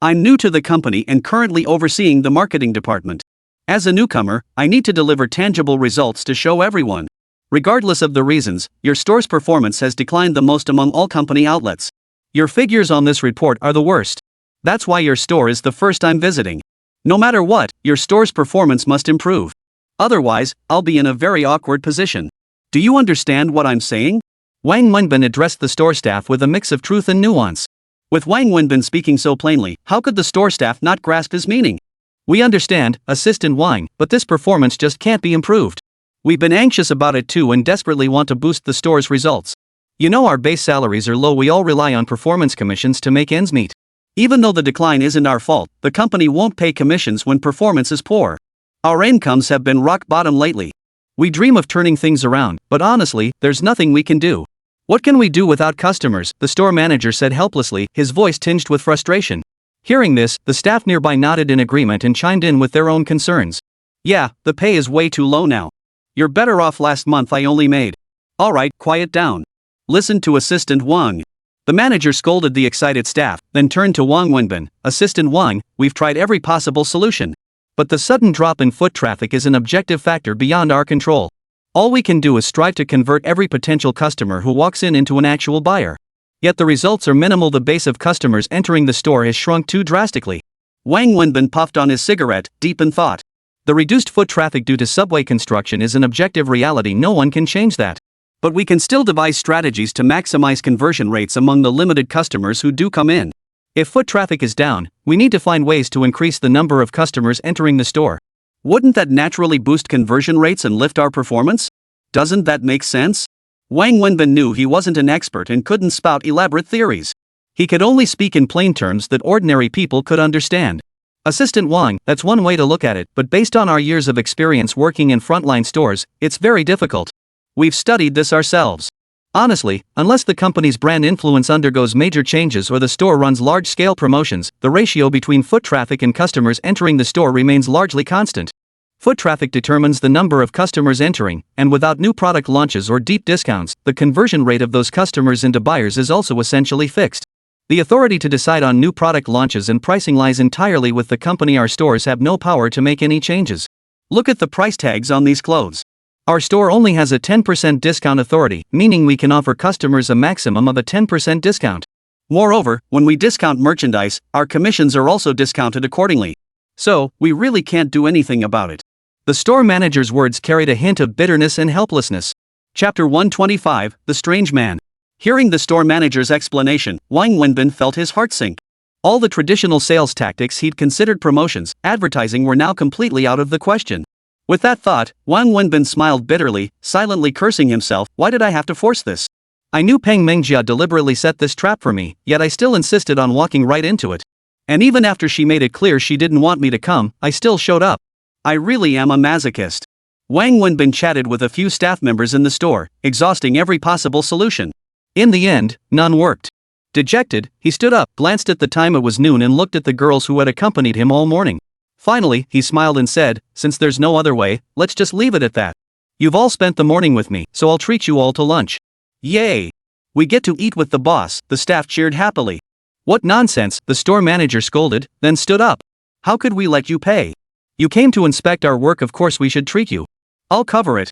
I'm new to the company and currently overseeing the marketing department. As a newcomer, I need to deliver tangible results to show everyone. Regardless of the reasons, your store's performance has declined the most among all company outlets. Your figures on this report are the worst. That's why your store is the first I'm visiting. No matter what, your store's performance must improve. Otherwise, I'll be in a very awkward position. Do you understand what I'm saying? Wang Wenbin addressed the store staff with a mix of truth and nuance. With Wang Wenbin speaking so plainly, how could the store staff not grasp his meaning? We understand, Assistant Wang, but this performance just can't be improved. We've been anxious about it too and desperately want to boost the store's results. You know our base salaries are low. We all rely on performance commissions to make ends meet. Even though the decline isn't our fault, the company won't pay commissions when performance is poor. Our incomes have been rock bottom lately. We dream of turning things around, but honestly, there's nothing we can do. What can we do without customers? The store manager said helplessly, his voice tinged with frustration. Hearing this, the staff nearby nodded in agreement and chimed in with their own concerns. Yeah, the pay is way too low now. You're better off. Last month I only made. Alright, quiet down. Listen to Assistant Wang. The manager scolded the excited staff, then turned to Wang Wenbin. Assistant Wang, we've tried every possible solution. But the sudden drop in foot traffic is an objective factor beyond our control. All we can do is strive to convert every potential customer who walks in into an actual buyer. Yet the results are minimal. The base of customers entering the store has shrunk too drastically. Wang Wenbin puffed on his cigarette, deep in thought. The reduced foot traffic due to subway construction is an objective reality. No one can change that. But we can still devise strategies to maximize conversion rates among the limited customers who do come in. If foot traffic is down, we need to find ways to increase the number of customers entering the store. Wouldn't that naturally boost conversion rates and lift our performance? Doesn't that make sense? Wang Wenbin knew he wasn't an expert and couldn't spout elaborate theories. He could only speak in plain terms that ordinary people could understand. Assistant Wang, that's one way to look at it, but based on our years of experience working in frontline stores, it's very difficult. We've studied this ourselves. Honestly, unless the company's brand influence undergoes major changes or the store runs large-scale promotions, the ratio between foot traffic and customers entering the store remains largely constant. Foot traffic determines the number of customers entering, and without new product launches or deep discounts, the conversion rate of those customers into buyers is also essentially fixed. The authority to decide on new product launches and pricing lies entirely with the company. Our stores have no power to make any changes. Look at the price tags on these clothes. Our store only has a 10% discount authority, meaning we can offer customers a maximum of a 10% discount. Moreover, when we discount merchandise, our commissions are also discounted accordingly. So, we really can't do anything about it." The store manager's words carried a hint of bitterness and helplessness. Chapter 125, The Strange Man. Hearing the store manager's explanation, Wang Wenbin felt his heart sink. All the traditional sales tactics he'd considered promotions, advertising were now completely out of the question. With that thought, Wang Wenbin smiled bitterly, silently cursing himself. Why did I have to force this? I knew Peng Mengjia deliberately set this trap for me, yet I still insisted on walking right into it. And even after she made it clear she didn't want me to come, I still showed up. I really am a masochist. Wang Wenbin chatted with a few staff members in the store, exhausting every possible solution. In the end, none worked. Dejected, he stood up, glanced at the time. It was noon, and looked at the girls who had accompanied him all morning. Finally, he smiled and said, "Since there's no other way, let's just leave it at that. You've all spent the morning with me, so I'll treat you all to lunch." "Yay! We get to eat with the boss," the staff cheered happily. "What nonsense," the store manager scolded, then stood up. "How could we let you pay? You came to inspect our work, of course we should treat you." I'll cover it."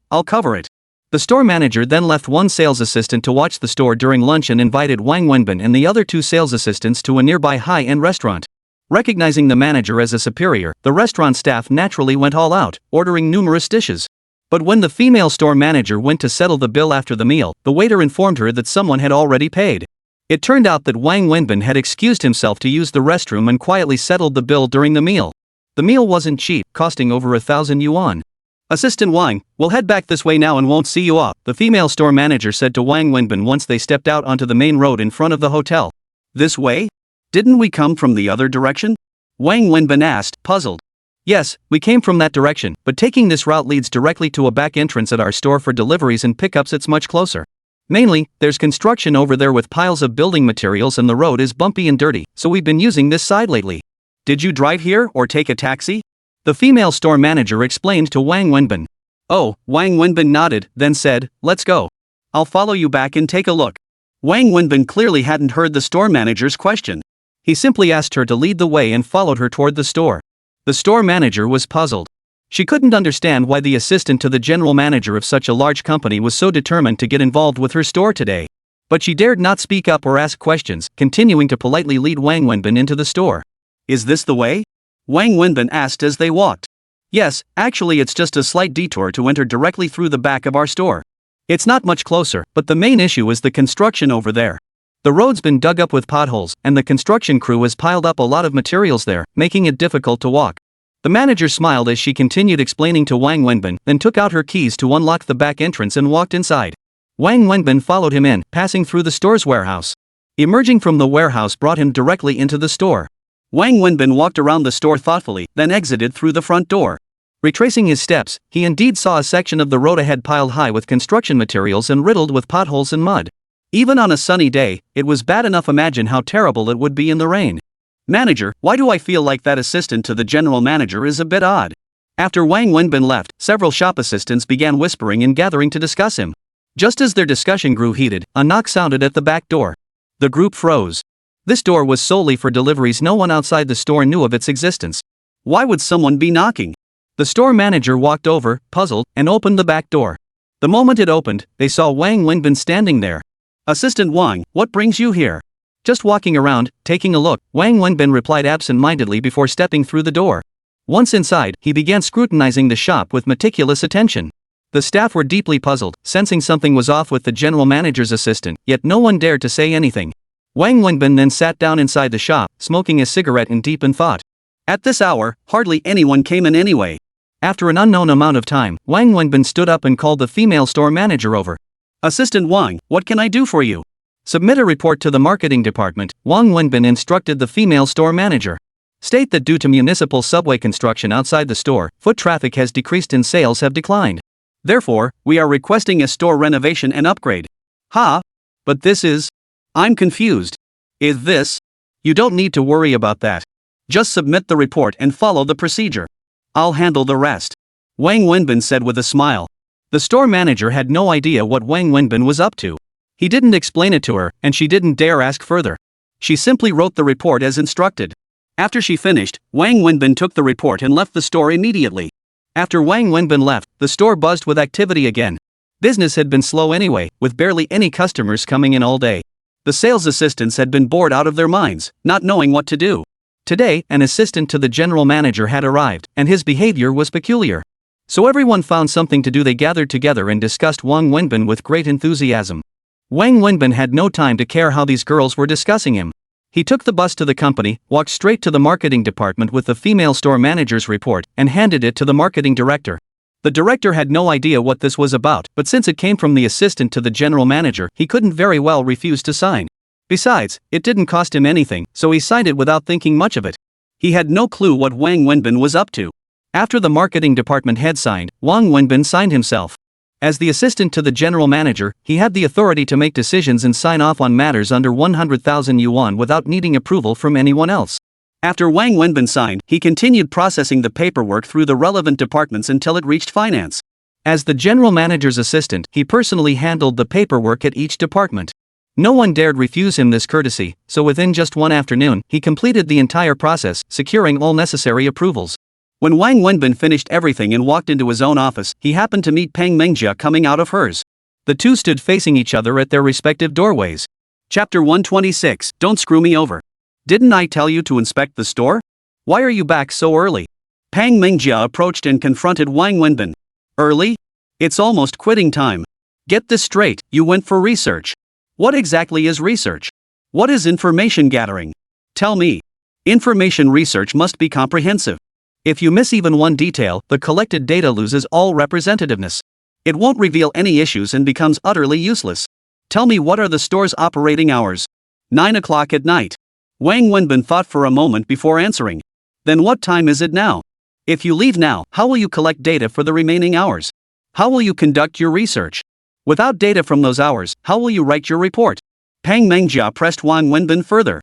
The store manager then left one sales assistant to watch the store during lunch and invited Wang Wenbin and the other two sales assistants to a nearby high-end restaurant. Recognizing the manager as a superior, the restaurant staff naturally went all out, ordering numerous dishes. But when the female store manager went to settle the bill after the meal, the waiter informed her that someone had already paid. It turned out that Wang Wenbin had excused himself to use the restroom and quietly settled the bill during the meal. The meal wasn't cheap, costing over 1,000 yuan. "Assistant Wang, we'll head back this way now and won't see you off," the female store manager said to Wang Wenbin once they stepped out onto the main road in front of the hotel. "This way? Didn't we come from the other direction?" Wang Wenbin asked, puzzled. "Yes, we came from that direction, but taking this route leads directly to a back entrance at our store for deliveries and pickups. It's much closer. Mainly, there's construction over there with piles of building materials and the road is bumpy and dirty, so we've been using this side lately." "Did you drive here or take a taxi?" the female store manager explained to Wang Wenbin. "Oh," Wang Wenbin nodded, then said, "Let's go. I'll follow you back and take a look." Wang Wenbin clearly hadn't heard the store manager's question. He simply asked her to lead the way and followed her toward the store. The store manager was puzzled. She couldn't understand why the assistant to the general manager of such a large company was so determined to get involved with her store today. But she dared not speak up or ask questions, continuing to politely lead Wang Wenbin into the store. "Is this the way?" Wang Wenbin asked as they walked. "Yes, actually it's just a slight detour to enter directly through the back of our store. It's not much closer, but the main issue is the construction over there. The road's been dug up with potholes, and the construction crew has piled up a lot of materials there, making it difficult to walk." The manager smiled as she continued explaining to Wang Wenbin, then took out her keys to unlock the back entrance and walked inside. Wang Wenbin followed him in, passing through the store's warehouse. Emerging from the warehouse brought him directly into the store. Wang Wenbin walked around the store thoughtfully, then exited through the front door. Retracing his steps, he indeed saw a section of the road ahead piled high with construction materials and riddled with potholes and mud. Even on a sunny day, it was bad enough. Imagine how terrible it would be in the rain. "Manager, why do I feel like that assistant to the general manager is a bit odd?" After Wang Wenbin left, several shop assistants began whispering and gathering to discuss him. Just as their discussion grew heated, a knock sounded at the back door. The group froze. This door was solely for deliveries. No one outside the store knew of its existence. Why would someone be knocking? The store manager walked over, puzzled, and opened the back door. The moment it opened, they saw Wang Wenbin standing there. "Assistant Wang, what brings you here?" "Just walking around, taking a look," Wang Wenbin replied absent-mindedly before stepping through the door. Once inside, he began scrutinizing the shop with meticulous attention. The staff were deeply puzzled, sensing something was off with the general manager's assistant, yet no one dared to say anything. Wang Wenbin then sat down inside the shop, smoking a cigarette in deep in thought. At this hour, hardly anyone came in anyway. After an unknown amount of time, Wang Wenbin stood up and called the female store manager over. "Assistant Wang, what can I do for you?" "Submit a report to the marketing department," Wang Wenbin instructed the female store manager. "State that due to municipal subway construction outside the store, foot traffic has decreased and sales have declined. Therefore, we are requesting a store renovation and upgrade." "Ha? But this is... I'm confused. Is this... You don't need to worry about that. Just submit the report and follow the procedure. I'll handle the rest," Wang Wenbin said with a smile. The store manager had no idea what Wang Wenbin was up to. He didn't explain it to her, and she didn't dare ask further. She simply wrote the report as instructed. After she finished, Wang Wenbin took the report and left the store immediately. After Wang Wenbin left, the store buzzed with activity again. Business had been slow anyway, with barely any customers coming in all day. The sales assistants had been bored out of their minds, not knowing what to do. Today, an assistant to the general manager had arrived, and his behavior was peculiar. So everyone found something to do. They gathered together and discussed Wang Wenbin with great enthusiasm. Wang Wenbin had no time to care how these girls were discussing him. He took the bus to the company, walked straight to the marketing department with the female store manager's report, and handed it to the marketing director. The director had no idea what this was about, but since it came from the assistant to the general manager, he couldn't very well refuse to sign. Besides, it didn't cost him anything, so he signed it without thinking much of it. He had no clue what Wang Wenbin was up to. After the marketing department head signed, Wang Wenbin signed himself. As the assistant to the general manager, he had the authority to make decisions and sign off on matters under 100,000 yuan without needing approval from anyone else. After Wang Wenbin signed, he continued processing the paperwork through the relevant departments until it reached finance. As the general manager's assistant, he personally handled the paperwork at each department. No one dared refuse him this courtesy, so within just one afternoon, he completed the entire process, securing all necessary approvals. When Wang Wenbin finished everything and walked into his own office, he happened to meet Peng Mengjia coming out of hers. The two stood facing each other at their respective doorways. Chapter 126, Don't Screw Me Over. Didn't I tell you to inspect the store? Why are you back so early? Peng Mengjia approached and confronted Wang Wenbin. Early? It's almost quitting time. Get this straight, you went for research. What exactly is research? What is information gathering? Tell me. Information research must be comprehensive. If you miss even one detail, the collected data loses all representativeness. It won't reveal any issues and becomes utterly useless. Tell me, what are the store's operating hours? 9 o'clock at night. Wang Wenbin thought for a moment before answering. Then what time is it now? If you leave now, how will you collect data for the remaining hours? How will you conduct your research? Without data from those hours, how will you write your report? Peng Mengjia pressed Wang Wenbin further.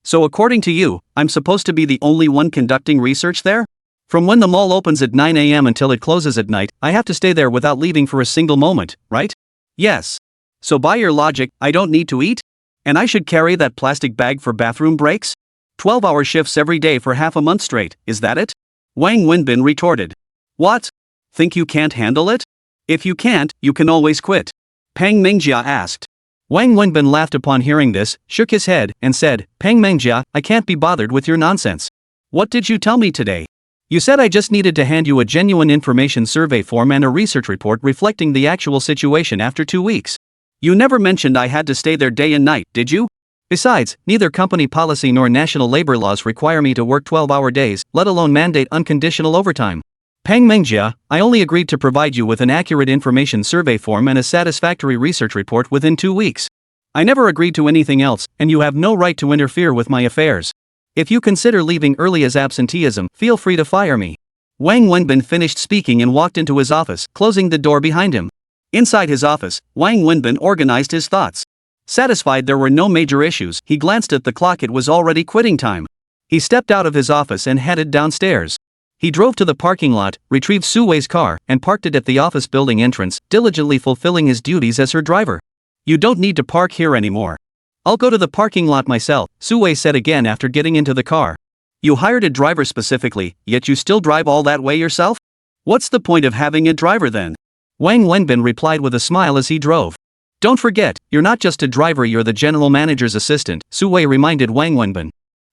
So according to you, I'm supposed to be the only one conducting research there? From when the mall opens at 9 a.m. until it closes at night, I have to stay there without leaving for a single moment, right? Yes. So by your logic, I don't need to eat? And I should carry that plastic bag for bathroom breaks? 12-hour shifts every day for half a month straight, is that it? Wang Wenbin retorted. What? Think you can't handle it? If you can't, you can always quit. Peng Mengjia asked. Wang Wenbin laughed upon hearing this, shook his head, and said, Peng Mengjia, I can't be bothered with your nonsense. What did you tell me today? You said I just needed to hand you a genuine information survey form and a research report reflecting the actual situation after 2 weeks. You never mentioned I had to stay there day and night, did you? Besides, neither company policy nor national labor laws require me to work 12-hour days, let alone mandate unconditional overtime. Peng Mengjia, I only agreed to provide you with an accurate information survey form and a satisfactory research report within 2 weeks. I never agreed to anything else, and you have no right to interfere with my affairs. If you consider leaving early as absenteeism, feel free to fire me. Wang Wenbin finished speaking and walked into his office, closing the door behind him. Inside his office, Wang Wenbin organized his thoughts. Satisfied there were no major issues, he glanced at the clock. It was already quitting time. He stepped out of his office and headed downstairs. He drove to the parking lot, retrieved Su Wei's car, and parked it at the office building entrance, diligently fulfilling his duties as her driver. You don't need to park here anymore. I'll go to the parking lot myself, Su Wei said again after getting into the car. You hired a driver specifically, yet you still drive all that way yourself? What's the point of having a driver then? Wang Wenbin replied with a smile as he drove. Don't forget, you're not just a driver, you're the general manager's assistant, Su Wei reminded Wang Wenbin.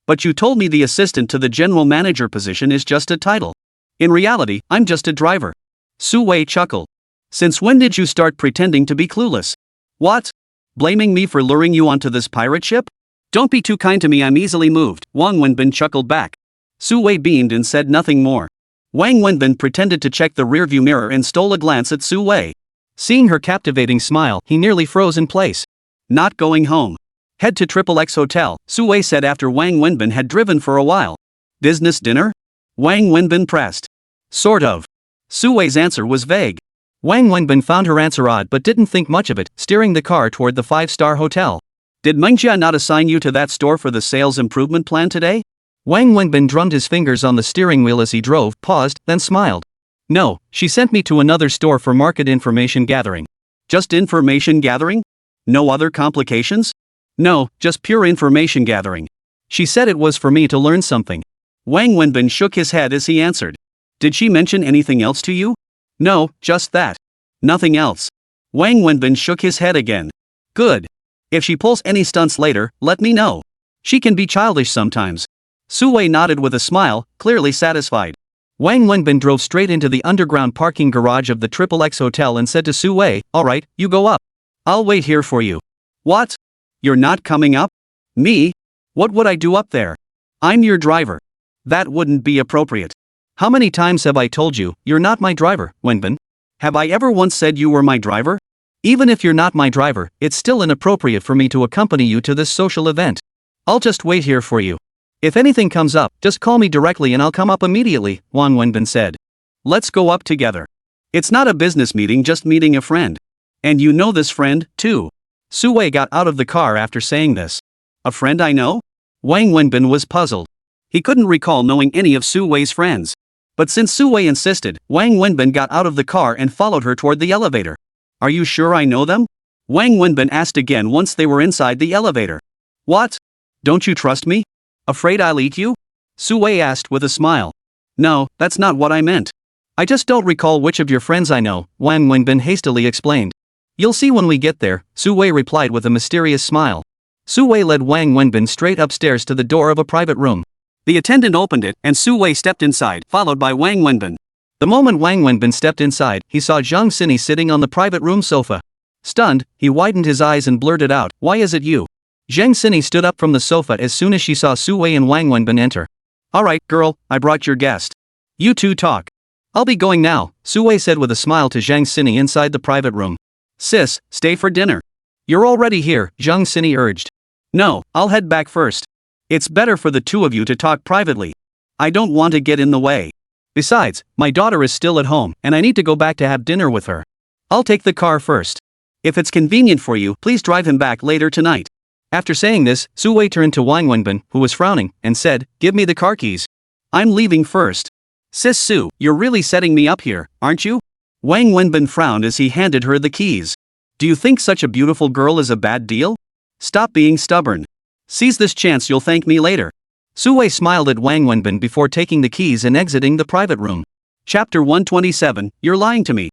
But you told me the assistant to the general manager position is just a title. In reality, I'm just a driver. Su Wei chuckled. Since when did you start pretending to be clueless? What? Blaming me for luring you onto this pirate ship? Don't be too kind to me, I'm easily moved, Wang Wenbin chuckled back. Su Wei beamed and said nothing more. Wang Wenbin pretended to check the rearview mirror and stole a glance at Su Wei. Seeing her captivating smile, he nearly froze in place. Not going home. Head to XXX Hotel, Su Wei said after Wang Wenbin had driven for a while. Business dinner? Wang Wenbin pressed. Sort of. Su Wei's answer was vague. Wang Wenbin found her answer odd but didn't think much of it, steering the car toward the 5-star hotel. Did Mengjia not assign you to that store for the sales improvement plan today? Wang Wenbin drummed his fingers on the steering wheel as he drove, paused, then smiled. No, she sent me to another store for market information gathering. Just information gathering? No other complications? No, just pure information gathering. She said it was for me to learn something. Wang Wenbin shook his head as he answered. Did she mention anything else to you? No, just that. Nothing else. Wang Wenbin shook his head again. Good. If she pulls any stunts later, let me know. She can be childish sometimes. Su Wei nodded with a smile, clearly satisfied. Wang Wenbin drove straight into the underground parking garage of the XXX Hotel and said to Su Wei, "Alright, you go up. I'll wait here for you." What? You're not coming up? Me? What would I do up there? I'm your driver. That wouldn't be appropriate. How many times have I told you, you're not my driver, Wenbin? Have I ever once said you were my driver? Even if you're not my driver, it's still inappropriate for me to accompany you to this social event. I'll just wait here for you. If anything comes up, just call me directly and I'll come up immediately, Wang Wenbin said. Let's go up together. It's not a business meeting, just meeting a friend. And you know this friend, too. Su Wei got out of the car after saying this. A friend I know? Wang Wenbin was puzzled. He couldn't recall knowing any of Su Wei's friends. But since Su Wei insisted, Wang Wenbin got out of the car and followed her toward the elevator. Are you sure I know them? Wang Wenbin asked again once they were inside the elevator. What? Don't you trust me? Afraid I'll eat you? Su Wei asked with a smile. No, that's not what I meant. I just don't recall which of your friends I know, Wang Wenbin hastily explained. You'll see when we get there, Su Wei replied with a mysterious smile. Su Wei led Wang Wenbin straight upstairs to the door of a private room. The attendant opened it and Su Wei stepped inside, followed by Wang Wenbin. The moment Wang Wenbin stepped inside, he saw Zhang Xini sitting on the private room sofa. Stunned, he widened his eyes and blurted out, "Why is it you?" Zhang Xini stood up from the sofa as soon as she saw Su Wei and Wang Wenbin enter. Alright, girl, I brought your guest. You two talk. I'll be going now, Su Wei said with a smile to Zhang Xini inside the private room. Sis, stay for dinner. You're already here, Zhang Xini urged. No, I'll head back first. It's better for the two of you to talk privately. I don't want to get in the way. Besides, my daughter is still at home, and I need to go back to have dinner with her. I'll take the car first. If it's convenient for you, please drive him back later tonight. After saying this, Su Wei turned to Wang Wenbin, who was frowning, and said, "Give me the car keys. I'm leaving first." Sis Su, you're really setting me up here, aren't you? Wang Wenbin frowned as he handed her the keys. Do you think such a beautiful girl is a bad deal? Stop being stubborn. Seize this chance, you'll thank me later. Su Wei smiled at Wang Wenbin before taking the keys and exiting the private room. Chapter 127, You're lying to me.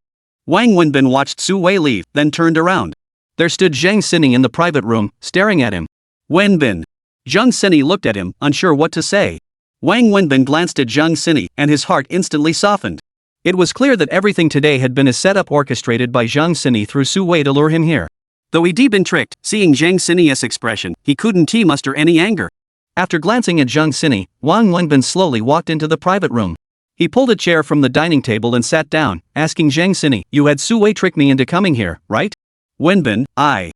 Wang Wenbin watched Su Wei leave, then turned around. There stood Zhang Xini in the private room, staring at him. Wenbin. Zhang Xini looked at him, unsure what to say. Wang Wenbin glanced at Zhang Xini, and his heart instantly softened. It was clear that everything today had been a setup orchestrated by Zhang Xini through Su Wei to lure him here. Though he'd been tricked, seeing Zhang Xini's expression, he couldn't muster any anger. After glancing at Zhang Xini, Wang Wenbin slowly walked into the private room. He pulled a chair from the dining table and sat down, asking Zhang Xini, "You had Su Wei trick me into coming here, right?" Wenbin, I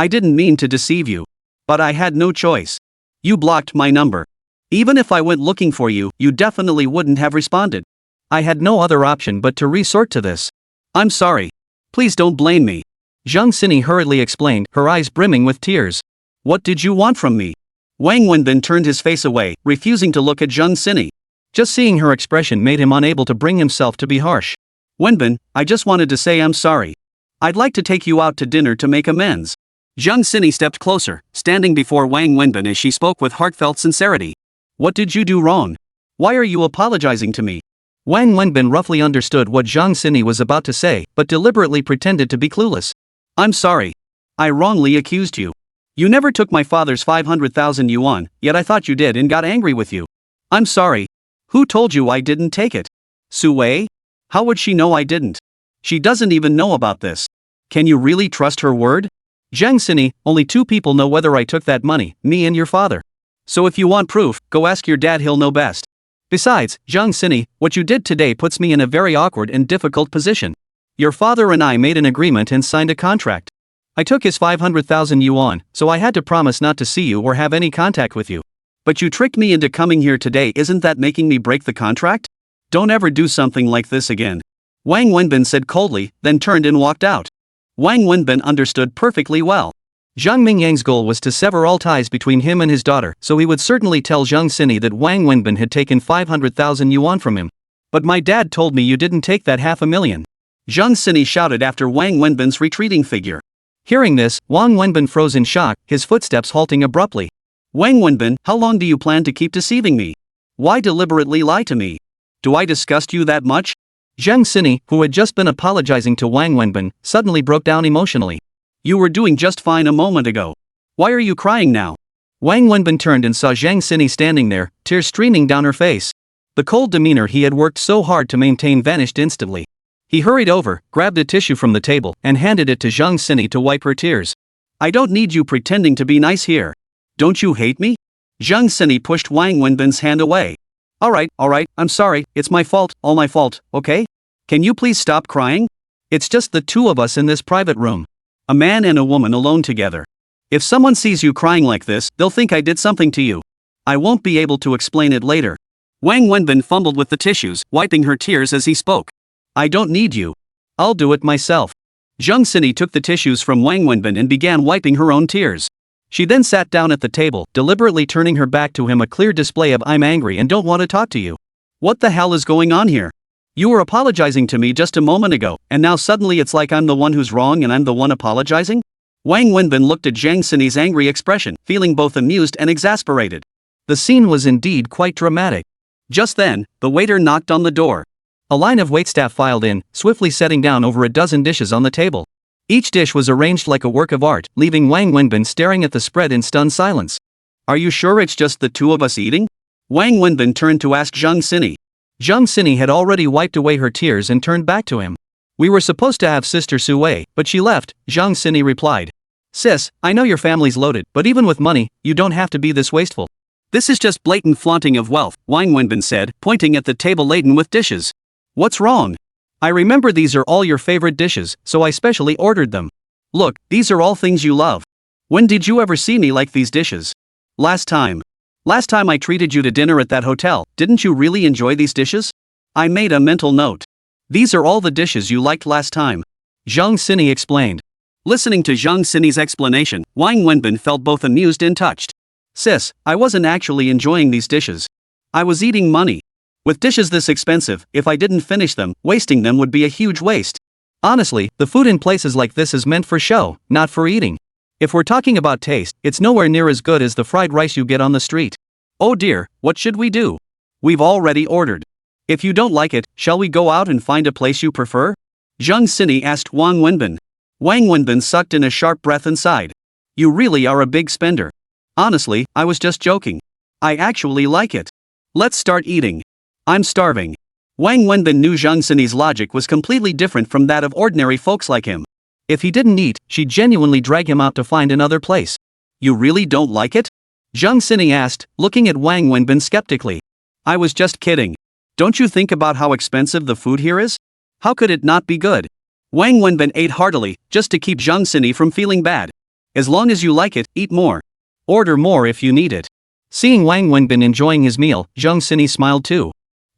didn't mean to deceive you. But I had no choice. You blocked my number. Even if I went looking for you, you definitely wouldn't have responded. I had no other option but to resort to this. I'm sorry. Please don't blame me. Zhang Xini hurriedly explained, her eyes brimming with tears. What did you want from me? Wang Wenbin turned his face away, refusing to look at Zhang Xini. Just seeing her expression made him unable to bring himself to be harsh. Wenbin, I just wanted to say I'm sorry. I'd like to take you out to dinner to make amends. Zhang Xini stepped closer, standing before Wang Wenbin as she spoke with heartfelt sincerity. What did you do wrong? Why are you apologizing to me? Wang Wenbin roughly understood what Zhang Xini was about to say, but deliberately pretended to be clueless. I'm sorry. I wrongly accused you. You never took my father's 500,000 yuan, yet I thought you did and got angry with you. I'm sorry. Who told you I didn't take it? Su Wei? How would she know I didn't? She doesn't even know about this. Can you really trust her word? Zhang Xini, only two people know whether I took that money, me and your father. So if you want proof, go ask your dad, he'll know best. Besides, Zhang Xini, what you did today puts me in a very awkward and difficult position. Your father and I made an agreement and signed a contract. I took his 500,000 yuan, so I had to promise not to see you or have any contact with you. But you tricked me into coming here today, isn't that making me break the contract? Don't ever do something like this again. Wang Wenbin said coldly, then turned and walked out. Wang Wenbin understood perfectly well. Zhang Mingyang's goal was to sever all ties between him and his daughter, so he would certainly tell Zhang Xini that Wang Wenbin had taken 500,000 yuan from him. But my dad told me you didn't take that 500,000. Zhang Xini shouted after Wang Wenbin's retreating figure. Hearing this, Wang Wenbin froze in shock, his footsteps halting abruptly. Wang Wenbin, how long do you plan to keep deceiving me? Why deliberately lie to me? Do I disgust you that much? Zhang Sini, who had just been apologizing to Wang Wenbin, suddenly broke down emotionally. You were doing just fine a moment ago. Why are you crying now? Wang Wenbin turned and saw Zhang Sini standing there, tears streaming down her face. The cold demeanor he had worked so hard to maintain vanished instantly. He hurried over, grabbed a tissue from the table, and handed it to Zhang Sini to wipe her tears. I don't need you pretending to be nice here. Don't you hate me? Zhang Sini pushed Wang Wenbin's hand away. Alright, I'm sorry, it's my fault, all my fault, okay? Can you please stop crying? It's just the two of us in this private room. A man and a woman alone together. If someone sees you crying like this, they'll think I did something to you. I won't be able to explain it later. Wang Wenbin fumbled with the tissues, wiping her tears as he spoke. I don't need you. I'll do it myself. Zhang Sini took the tissues from Wang Wenbin and began wiping her own tears. She then sat down at the table, deliberately turning her back to him, a clear display of I'm angry and don't want to talk to you. What the hell is going on here? You were apologizing to me just a moment ago, and now suddenly it's like I'm the one who's wrong and I'm the one apologizing? Wang Wenbin looked at Zhang Sini's angry expression, feeling both amused and exasperated. The scene was indeed quite dramatic. Just then, the waiter knocked on the door. A line of waitstaff filed in, swiftly setting down over a dozen dishes on the table. Each dish was arranged like a work of art, leaving Wang Wenbin staring at the spread in stunned silence. Are you sure it's just the two of us eating? Wang Wenbin turned to ask Zhang Sini. Zhang Sini had already wiped away her tears and turned back to him. We were supposed to have Sister Sue, but she left, Zhang Sini replied. Sis, I know your family's loaded, but even with money, you don't have to be this wasteful. This is just blatant flaunting of wealth, Wang Wenbin said, pointing at the table laden with dishes. What's wrong? I remember these are all your favorite dishes, so I specially ordered them. Look, these are all things you love. When did you ever see me like these dishes? Last time. Last time I treated you to dinner at that hotel, didn't you really enjoy these dishes? I made a mental note. These are all the dishes you liked last time. Zhang Sini explained. Listening to Zhang Sini's explanation, Wang Wenbin felt both amused and touched. Sis, I wasn't actually enjoying these dishes. I was eating money. With dishes this expensive, if I didn't finish them, wasting them would be a huge waste. Honestly, the food in places like this is meant for show, not for eating. If we're talking about taste, it's nowhere near as good as the fried rice you get on the street. Oh dear, what should we do? We've already ordered. If you don't like it, shall we go out and find a place you prefer? Zhang Sini asked Wang Wenbin. Wang Wenbin sucked in a sharp breath and sighed. You really are a big spender. Honestly, I was just joking. I actually like it. Let's start eating. I'm starving. Wang Wenbin knew Zhang Sini's logic was completely different from that of ordinary folks like him. If he didn't eat, she'd genuinely drag him out to find another place. You really don't like it? Zhang Sini asked, looking at Wang Wenbin skeptically. I was just kidding. Don't you think about how expensive the food here is? How could it not be good? Wang Wenbin ate heartily, just to keep Zhang Sini from feeling bad. As long as you like it, eat more. Order more if you need it. Seeing Wang Wenbin enjoying his meal, Zhang Sini smiled too.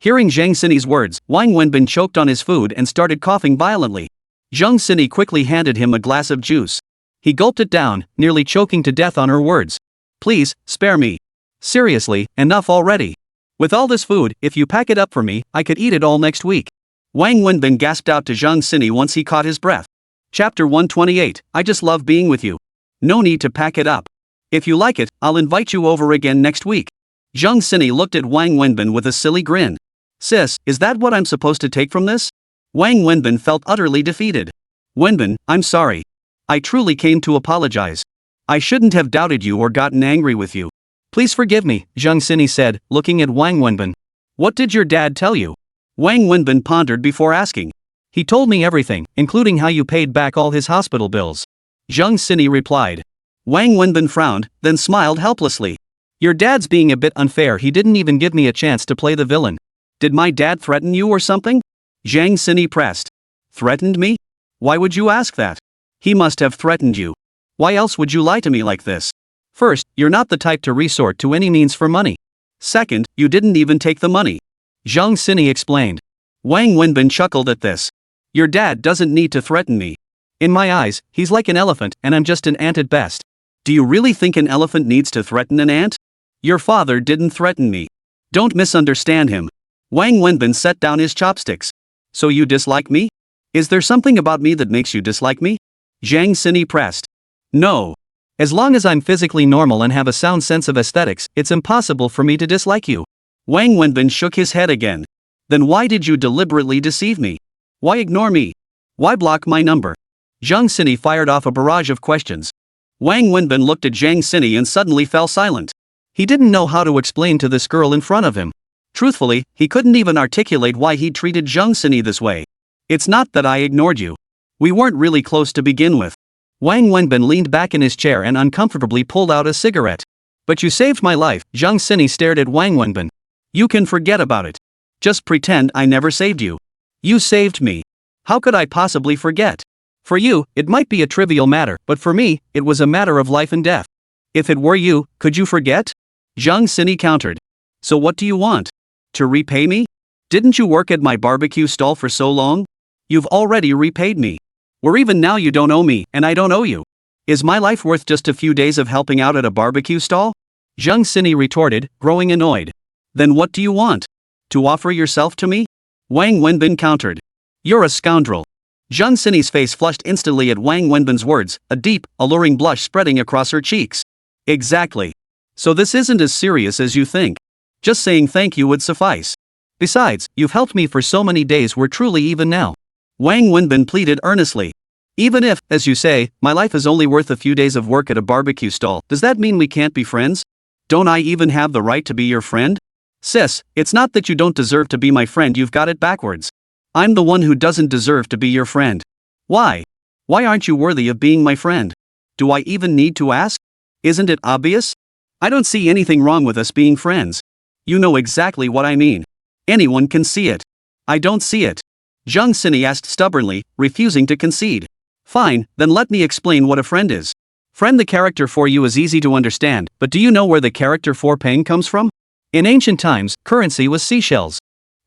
Hearing Zhang Sini's words, Wang Wenbin choked on his food and started coughing violently. Zhang Sini quickly handed him a glass of juice. He gulped it down, nearly choking to death on her words. Please, spare me. Seriously, enough already. With all this food, if you pack it up for me, I could eat it all next week. Wang Wenbin gasped out to Zhang Sini once he caught his breath. Chapter 128, I just love being with you. No need to pack it up. If you like it, I'll invite you over again next week. Zhang Sini looked at Wang Wenbin with a silly grin. Sis, is that what I'm supposed to take from this? Wang Wenbin felt utterly defeated. Wenbin, I'm sorry. I truly came to apologize. I shouldn't have doubted you or gotten angry with you. Please forgive me, Zhang Sini said, looking at Wang Wenbin. What did your dad tell you? Wang Wenbin pondered before asking. He told me everything, including how you paid back all his hospital bills. Zhang Sini replied. Wang Wenbin frowned, then smiled helplessly. Your dad's being a bit unfair, he didn't even give me a chance to play the villain. Did my dad threaten you or something? Zhang Sini pressed. Threatened me? Why would you ask that? He must have threatened you. Why else would you lie to me like this? First, you're not the type to resort to any means for money. Second, you didn't even take the money. Zhang Sini explained. Wang Wenbin chuckled at this. Your dad doesn't need to threaten me. In my eyes, he's like an elephant and I'm just an ant at best. Do you really think an elephant needs to threaten an ant? Your father didn't threaten me. Don't misunderstand him. Wang Wenbin set down his chopsticks. So you dislike me? Is there something about me that makes you dislike me? Zhang Sini pressed. No. As long as I'm physically normal and have a sound sense of aesthetics, it's impossible for me to dislike you. Wang Wenbin shook his head again. Then why did you deliberately deceive me? Why ignore me? Why block my number? Zhang Sini fired off a barrage of questions. Wang Wenbin looked at Zhang Sini and suddenly fell silent. He didn't know how to explain to this girl in front of him. Truthfully, he couldn't even articulate why he'd treated Zhang Sini this way. It's not that I ignored you. We weren't really close to begin with. Wang Wenbin leaned back in his chair and uncomfortably pulled out a cigarette. But you saved my life. Zhang Sini stared at Wang Wenbin. You can forget about it. Just pretend I never saved you. You saved me. How could I possibly forget? For you, it might be a trivial matter, but for me, it was a matter of life and death. If it were you, could you forget? Zhang Sini countered. So what do you want? To repay me? Didn't you work at my barbecue stall for so long? You've already repaid me. Or even now you don't owe me, and I don't owe you. Is my life worth just a few days of helping out at a barbecue stall? Zhang Sini retorted, growing annoyed. Then what do you want? To offer yourself to me? Wang Wenbin countered. You're a scoundrel. Zhang Sini's face flushed instantly at Wang Wenbin's words, a deep, alluring blush spreading across her cheeks. Exactly. So this isn't as serious as you think. Just saying thank you would suffice. Besides, you've helped me for so many days, we're truly even now. Wang Wenbin pleaded earnestly. Even if, as you say, my life is only worth a few days of work at a barbecue stall, does that mean we can't be friends? Don't I even have the right to be your friend? Sis, it's not that you don't deserve to be my friend, you've got it backwards. I'm the one who doesn't deserve to be your friend. Why? Why aren't you worthy of being my friend? Do I even need to ask? Isn't it obvious? I don't see anything wrong with us being friends. You know exactly what I mean. Anyone can see it. I don't see it. Zhang Sini asked stubbornly, refusing to concede. Fine, then let me explain what a friend is. Friend, the character for you is easy to understand, but do you know where the character for peng comes from? In ancient times, currency was seashells.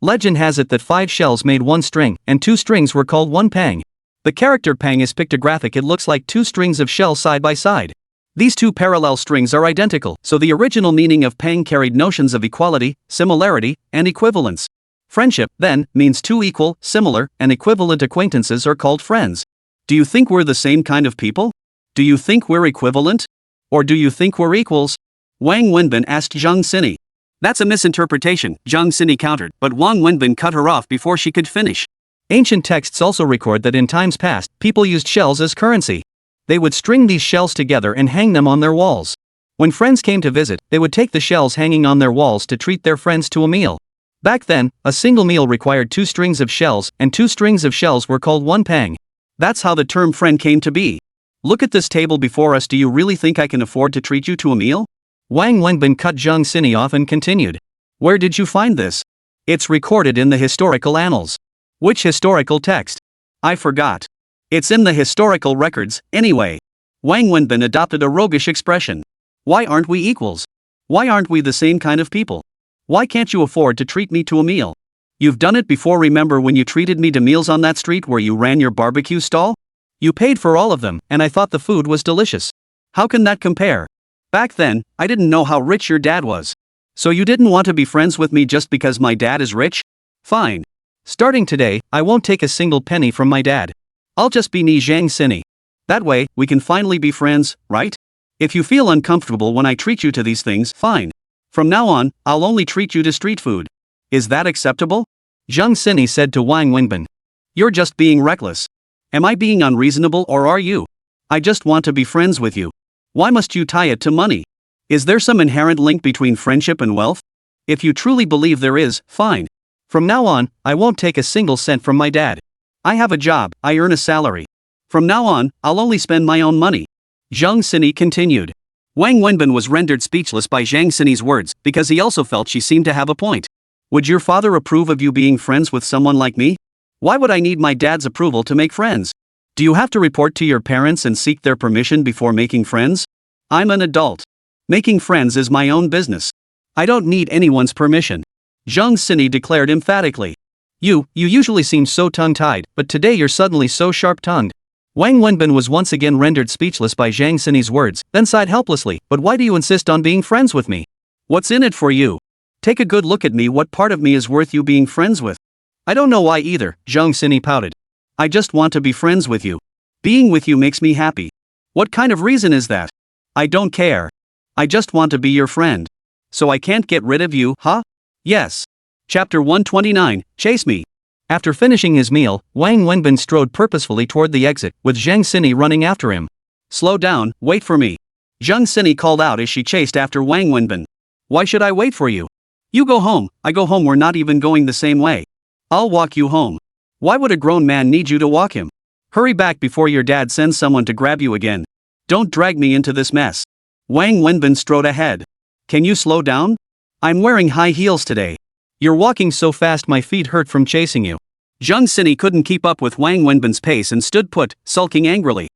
Legend has it that 5 shells made 1 string, and 2 strings were called 1 peng. The character peng is pictographic, it looks like 2 strings of shells side by side. These 2 parallel strings are identical, so the original meaning of peng carried notions of equality, similarity, and equivalence. Friendship, then, means 2 equal, similar, and equivalent acquaintances are called friends. Do you think we're the same kind of people? Do you think we're equivalent? Or do you think we're equals? Wang Wenbin asked Zhang Sini. That's a misinterpretation, Zhang Sini countered, but Wang Wenbin cut her off before she could finish. Ancient texts also record that in times past, people used shells as currency. They would string these shells together and hang them on their walls. When friends came to visit, they would take the shells hanging on their walls to treat their friends to a meal. Back then, a single meal required 2 strings of shells, and 2 strings of shells were called 1 peng. That's how the term friend came to be. Look at this table before us. Do you really think I can afford to treat you to a meal? Wang Wenbin cut Zhang Sini off and continued. Where did you find this? It's recorded in the historical annals. Which historical text? I forgot. It's in the historical records, anyway. Wang Wenbin adopted a roguish expression. Why aren't we equals? Why aren't we the same kind of people? Why can't you afford to treat me to a meal? You've done it before. Remember when you treated me to meals on that street where you ran your barbecue stall? You paid for all of them, and I thought the food was delicious. How can that compare? Back then, I didn't know how rich your dad was. So you didn't want to be friends with me just because my dad is rich? Fine. Starting today, I won't take a single penny from my dad. I'll just be Zhang Sini. That way, we can finally be friends, right? If you feel uncomfortable when I treat you to these things, fine. From now on, I'll only treat you to street food. Is that acceptable? Zhang Sini said to Wang Wenbin. You're just being reckless. Am I being unreasonable or are you? I just want to be friends with you. Why must you tie it to money? Is there some inherent link between friendship and wealth? If you truly believe there is, fine. From now on, I won't take a single cent from my dad. I have a job, I earn a salary. From now on, I'll only spend my own money. Zhang Sini continued. Wang Wenbin was rendered speechless by Zhang Sini's words, because he also felt she seemed to have a point. Would your father approve of you being friends with someone like me? Why would I need my dad's approval to make friends? Do you have to report to your parents and seek their permission before making friends? I'm an adult. Making friends is my own business. I don't need anyone's permission. Zhang Sini declared emphatically. You usually seem so tongue-tied, but today you're suddenly so sharp-tongued. Wang Wenbin was once again rendered speechless by Zhang Sini's words, then sighed helplessly. But why do you insist on being friends with me? What's in it for you? Take a good look at me. What part of me is worth you being friends with? I don't know why either, Zhang Sini pouted. I just want to be friends with you. Being with you makes me happy. What kind of reason is that? I don't care. I just want to be your friend. So I can't get rid of you, huh? Yes. Chapter 129, Chase Me. After finishing his meal, Wang Wenbin strode purposefully toward the exit, with Zhang Sini running after him. Slow down, wait for me. Zhang Sini called out as she chased after Wang Wenbin. Why should I wait for you? You go home, I go home, we're not even going the same way. I'll walk you home. Why would a grown man need you to walk him? Hurry back before your dad sends someone to grab you again. Don't drag me into this mess. Wang Wenbin strode ahead. Can you slow down? I'm wearing high heels today. You're walking so fast my feet hurt from chasing you. Zhang Sini couldn't keep up with Wang Wenbin's pace and stood put, sulking angrily.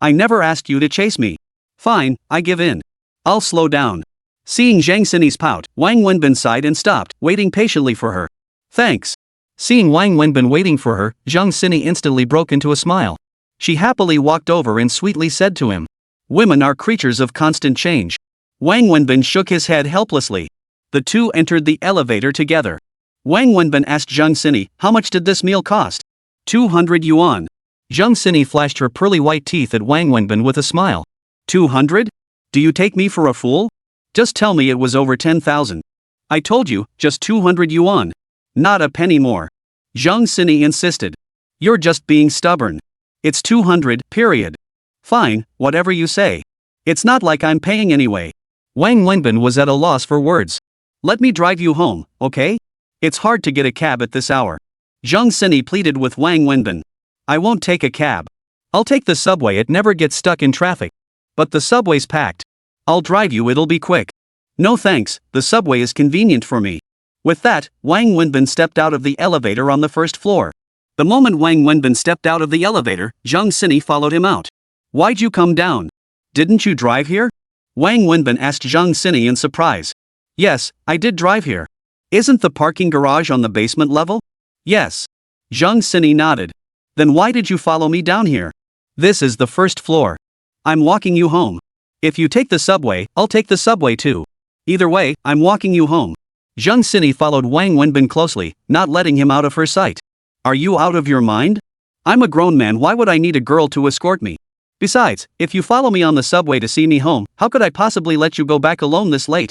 I never asked you to chase me. Fine, I give in. I'll slow down. Seeing Zhang Sini's pout, Wang Wenbin sighed and stopped, waiting patiently for her. Thanks. Seeing Wang Wenbin waiting for her, Zhang Sini instantly broke into a smile. She happily walked over and sweetly said to him. Women are creatures of constant change. Wang Wenbin shook his head helplessly. The two entered the elevator together. Wang Wenbin asked Zhang Sini, how much did this meal cost? 200 yuan. Zhang Sini flashed her pearly white teeth at Wang Wenbin with a smile. 200? Do you take me for a fool? Just tell me it was over 10,000. I told you, just 200 yuan. Not a penny more. Zhang Sini insisted. You're just being stubborn. It's 200, period. Fine, whatever you say. It's not like I'm paying anyway. Wang Wenbin was at a loss for words. Let me drive you home, okay? It's hard to get a cab at this hour. Zhang Sini pleaded with Wang Wenbin. I won't take a cab. I'll take the subway, it never gets stuck in traffic. But the subway's packed. I'll drive you, it'll be quick. No thanks, the subway is convenient for me. With that, Wang Wenbin stepped out of the elevator on the first floor. The moment Wang Wenbin stepped out of the elevator, Zhang Sini followed him out. Why'd you come down? Didn't you drive here? Wang Wenbin asked Zhang Sini in surprise. Yes, I did drive here. Isn't the parking garage on the basement level? Yes. Zhang Sini nodded. Then why did you follow me down here? This is the first floor. I'm walking you home. If you take the subway, I'll take the subway too. Either way, I'm walking you home. Zhang Sini followed Wang Wenbin closely, not letting him out of her sight. Are you out of your mind? I'm a grown man, why would I need a girl to escort me? Besides, if you follow me on the subway to see me home, how could I possibly let you go back alone this late?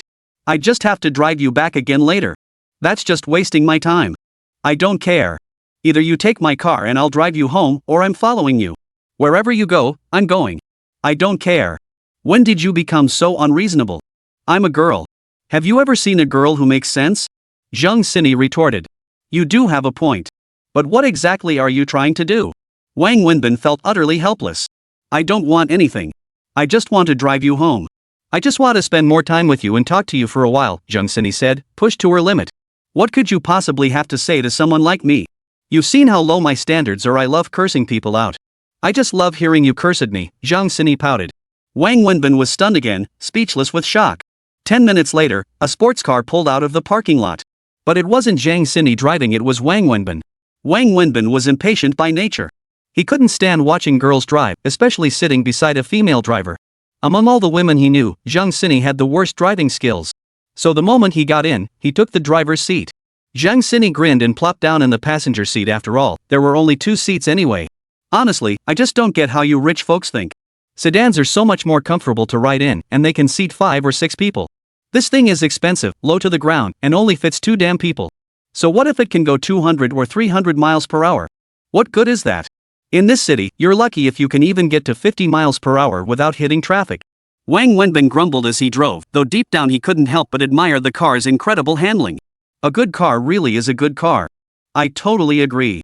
I just have to drive you back again later. That's just wasting my time. I don't care. Either you take my car and I'll drive you home, or I'm following you. Wherever you go, I'm going. I don't care. When did you become so unreasonable? I'm a girl. Have you ever seen a girl who makes sense? Zhang Sini retorted. You do have a point. But what exactly are you trying to do? Wang Wenbin felt utterly helpless. I don't want anything. I just want to drive you home. I just want to spend more time with you and talk to you for a while, Zhang Sini said, pushed to her limit. What could you possibly have to say to someone like me? You've seen how low my standards are, I love cursing people out. I just love hearing you curse at me, Zhang Sini pouted. Wang Wenbin was stunned again, speechless with shock. 10 minutes later, a sports car pulled out of the parking lot. But it wasn't Zhang Sini driving, it was Wang Wenbin. Wang Wenbin was impatient by nature. He couldn't stand watching girls drive, especially sitting beside a female driver. Among all the women he knew, Zhang Sini had the worst driving skills. So the moment he got in, he took the driver's seat. Zhang Sini grinned and plopped down in the passenger seat. After all, there were only 2 seats anyway. Honestly, I just don't get how you rich folks think. Sedans are so much more comfortable to ride in, and they can seat 5 or 6 people. This thing is expensive, low to the ground, and only fits 2 damn people. So what if it can go 200 or 300 miles per hour? What good is that? In this city, you're lucky if you can even get to 50 miles per hour without hitting traffic. Wang Wenbin grumbled as he drove, though deep down he couldn't help but admire the car's incredible handling. A good car really is a good car. I totally agree.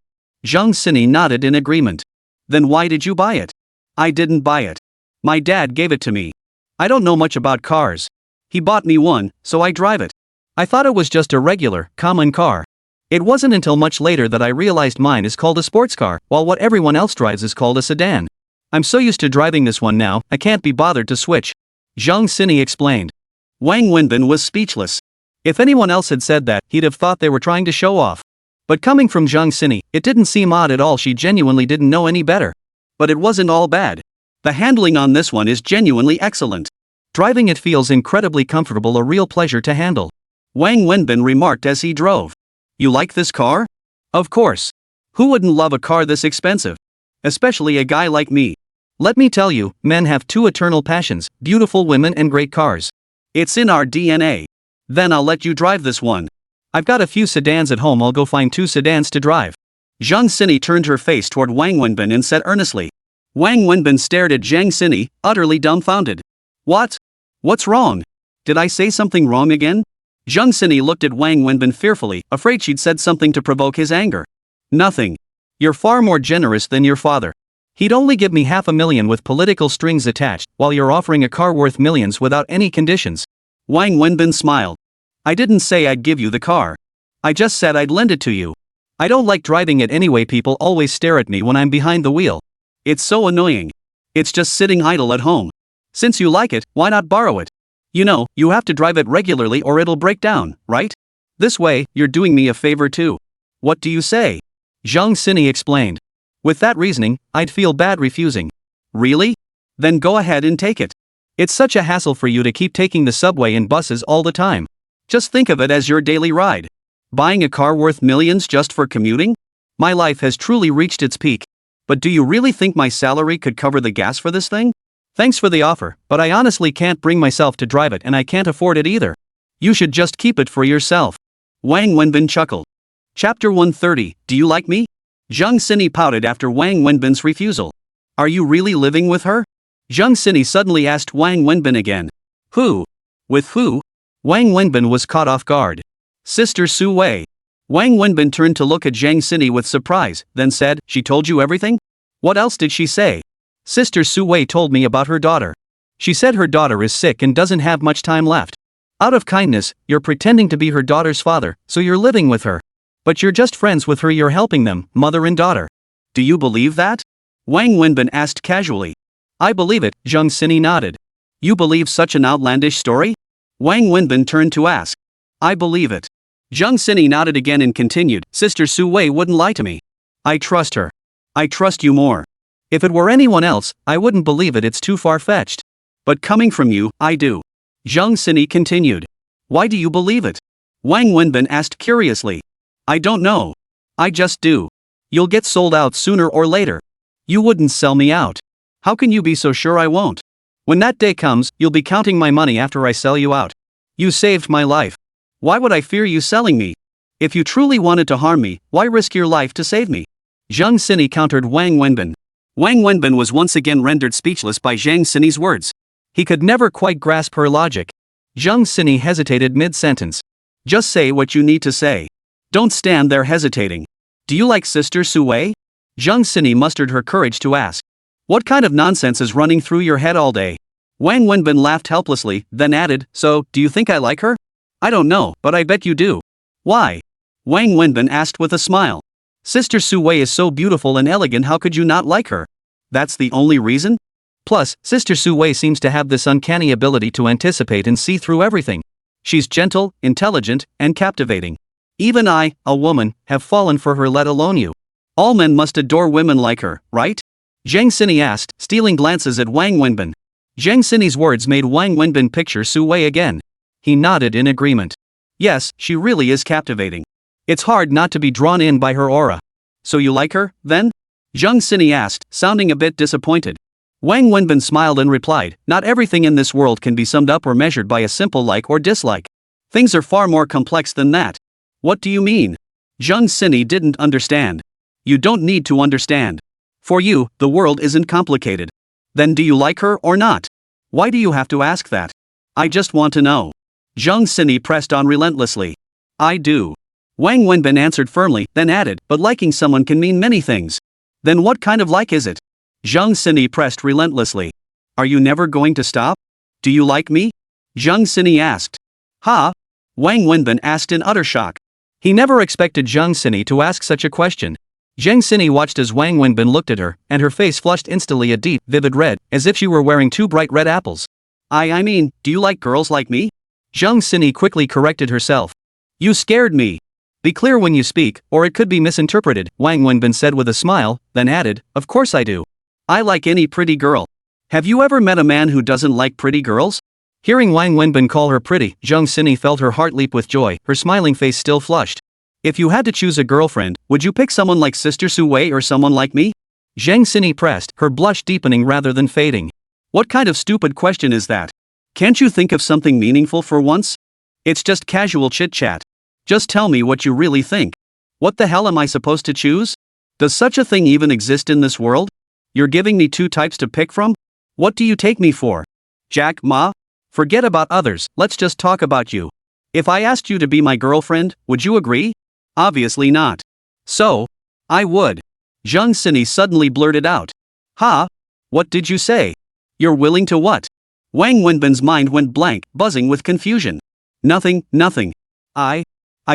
Zhang Sini nodded in agreement. Then why did you buy it? I didn't buy it. My dad gave it to me. I don't know much about cars. He bought me one, so I drive it. I thought it was just a regular, common car. It wasn't until much later that I realized mine is called a sports car, while what everyone else drives is called a sedan. I'm so used to driving this one now, I can't be bothered to switch. Zhang Sini explained. Wang Wenbin was speechless. If anyone else had said that, he'd have thought they were trying to show off. But coming from Zhang Sini, it didn't seem odd at all, she genuinely didn't know any better. But it wasn't all bad. The handling on this one is genuinely excellent. Driving it feels incredibly comfortable, a real pleasure to handle. Wang Wenbin remarked as he drove. You like this car? Of course. Who wouldn't love a car this expensive? Especially a guy like me. Let me tell you, men have 2 eternal passions, beautiful women and great cars. It's in our DNA. Then I'll let you drive this one. I've got a few sedans at home, I'll go find 2 sedans to drive. Zhang Xini turned her face toward Wang Wenbin and said earnestly. Wang Wenbin stared at Zhang Xini, utterly dumbfounded. What? What's wrong? Did I say something wrong again? Zhang Xini looked at Wang Wenbin fearfully, afraid she'd said something to provoke his anger. Nothing. You're far more generous than your father. He'd only give me $500,000 with political strings attached, while you're offering a car worth millions without any conditions. Wang Wenbin smiled. I didn't say I'd give you the car. I just said I'd lend it to you. I don't like driving it anyway, people always stare at me when I'm behind the wheel. It's so annoying. It's just sitting idle at home. Since you like it, why not borrow it? You know, you have to drive it regularly or it'll break down, right? This way, you're doing me a favor too. What do you say? Zhang Xini explained. With that reasoning, I'd feel bad refusing. Really? Then go ahead and take it. It's such a hassle for you to keep taking the subway and buses all the time. Just think of it as your daily ride. Buying a car worth millions just for commuting? My life has truly reached its peak. But do you really think my salary could cover the gas for this thing? Thanks for the offer, but I honestly can't bring myself to drive it and I can't afford it either. You should just keep it for yourself. Wang Wenbin chuckled. Chapter 130, Do You Like Me? Zhang Xini pouted after Wang Wenbin's refusal. Are you really living with her? Zhang Xini suddenly asked Wang Wenbin again. Who? With who? Wang Wenbin was caught off guard. Sister Su Wei. Wang Wenbin turned to look at Zhang Xini with surprise, then said, She told you everything? What else did she say? Sister Su Wei told me about her daughter. She said her daughter is sick and doesn't have much time left. Out of kindness, you're pretending to be her daughter's father, so you're living with her. But you're just friends with her, you're helping them, mother and daughter. Do you believe that? Wang Wenbin asked casually. I believe it, Zhang Xini nodded. You believe such an outlandish story? Wang Wenbin turned to ask. I believe it. Zhang Xini nodded again and continued, Sister Su Wei wouldn't lie to me. I trust her. I trust you more. If it were anyone else, I wouldn't believe it, it's too far-fetched. But coming from you, I do. Zhang Xini continued. Why do you believe it? Wang Wenbin asked curiously. I don't know. I just do. You'll get sold out sooner or later. You wouldn't sell me out. How can you be so sure I won't? When that day comes, you'll be counting my money after I sell you out. You saved my life. Why would I fear you selling me? If you truly wanted to harm me, why risk your life to save me? Zhang Xini countered Wang Wenbin. Wang Wenbin was once again rendered speechless by Zhang Xini's words. He could never quite grasp her logic. Zhang Xini hesitated mid-sentence. Just say what you need to say. Don't stand there hesitating. Do you like Sister Su Wei? Zhang Xini mustered her courage to ask. What kind of nonsense is running through your head all day? Wang Wenbin laughed helplessly, then added, So, do you think I like her? I don't know, but I bet you do. Why? Wang Wenbin asked with a smile. Sister Su Wei is so beautiful and elegant, how could you not like her? That's the only reason? Plus, Sister Su Wei seems to have this uncanny ability to anticipate and see through everything. She's gentle, intelligent, and captivating. Even I, a woman, have fallen for her, let alone you. All men must adore women like her, right? Zhang Xini asked, stealing glances at Wang Wenbin. Zhang Xini's words made Wang Wenbin picture Su Wei again. He nodded in agreement. Yes, she really is captivating. It's hard not to be drawn in by her aura. So you like her, then? Zhang Xini asked, sounding a bit disappointed. Wang Wenbin smiled and replied, Not everything in this world can be summed up or measured by a simple like or dislike. Things are far more complex than that. What do you mean? Zhang Xini didn't understand. You don't need to understand. For you, the world isn't complicated. Then do you like her or not? Why do you have to ask that? I just want to know. Zhang Xini pressed on relentlessly. I do. Wang Wenbin answered firmly, then added, But liking someone can mean many things. Then what kind of like is it? Zhang Xini pressed relentlessly. Are you never going to stop? Do you like me? Zhang Xini asked. Ha? Wang Wenbin asked in utter shock. He never expected Zhang Xini to ask such a question. Zhang Xini watched as Wang Wenbin looked at her, and her face flushed instantly a deep, vivid red, as if she were wearing 2 bright red apples. I mean, do you like girls like me? Zhang Xini quickly corrected herself. You scared me. Be clear when you speak, or it could be misinterpreted, Wang Wenbin said with a smile, then added, Of course I do. I like any pretty girl. Have you ever met a man who doesn't like pretty girls? Hearing Wang Wenbin call her pretty, Zhang Xini felt her heart leap with joy, her smiling face still flushed. If you had to choose a girlfriend, would you pick someone like Sister Su Wei or someone like me? Zhang Xini pressed, her blush deepening rather than fading. What kind of stupid question is that? Can't you think of something meaningful for once? It's just casual chit-chat. Just tell me what you really think. What the hell am I supposed to choose? Does such a thing even exist in this world? You're giving me two types to pick from? What do you take me for? Jack Ma? Forget about others, let's just talk about you. If I asked you to be my girlfriend, would you agree? Obviously not. So, I would. Zhang Sini suddenly blurted out. Ha? What did you say? You're willing to what? Wang Wenbin's mind went blank, buzzing with confusion. Nothing. I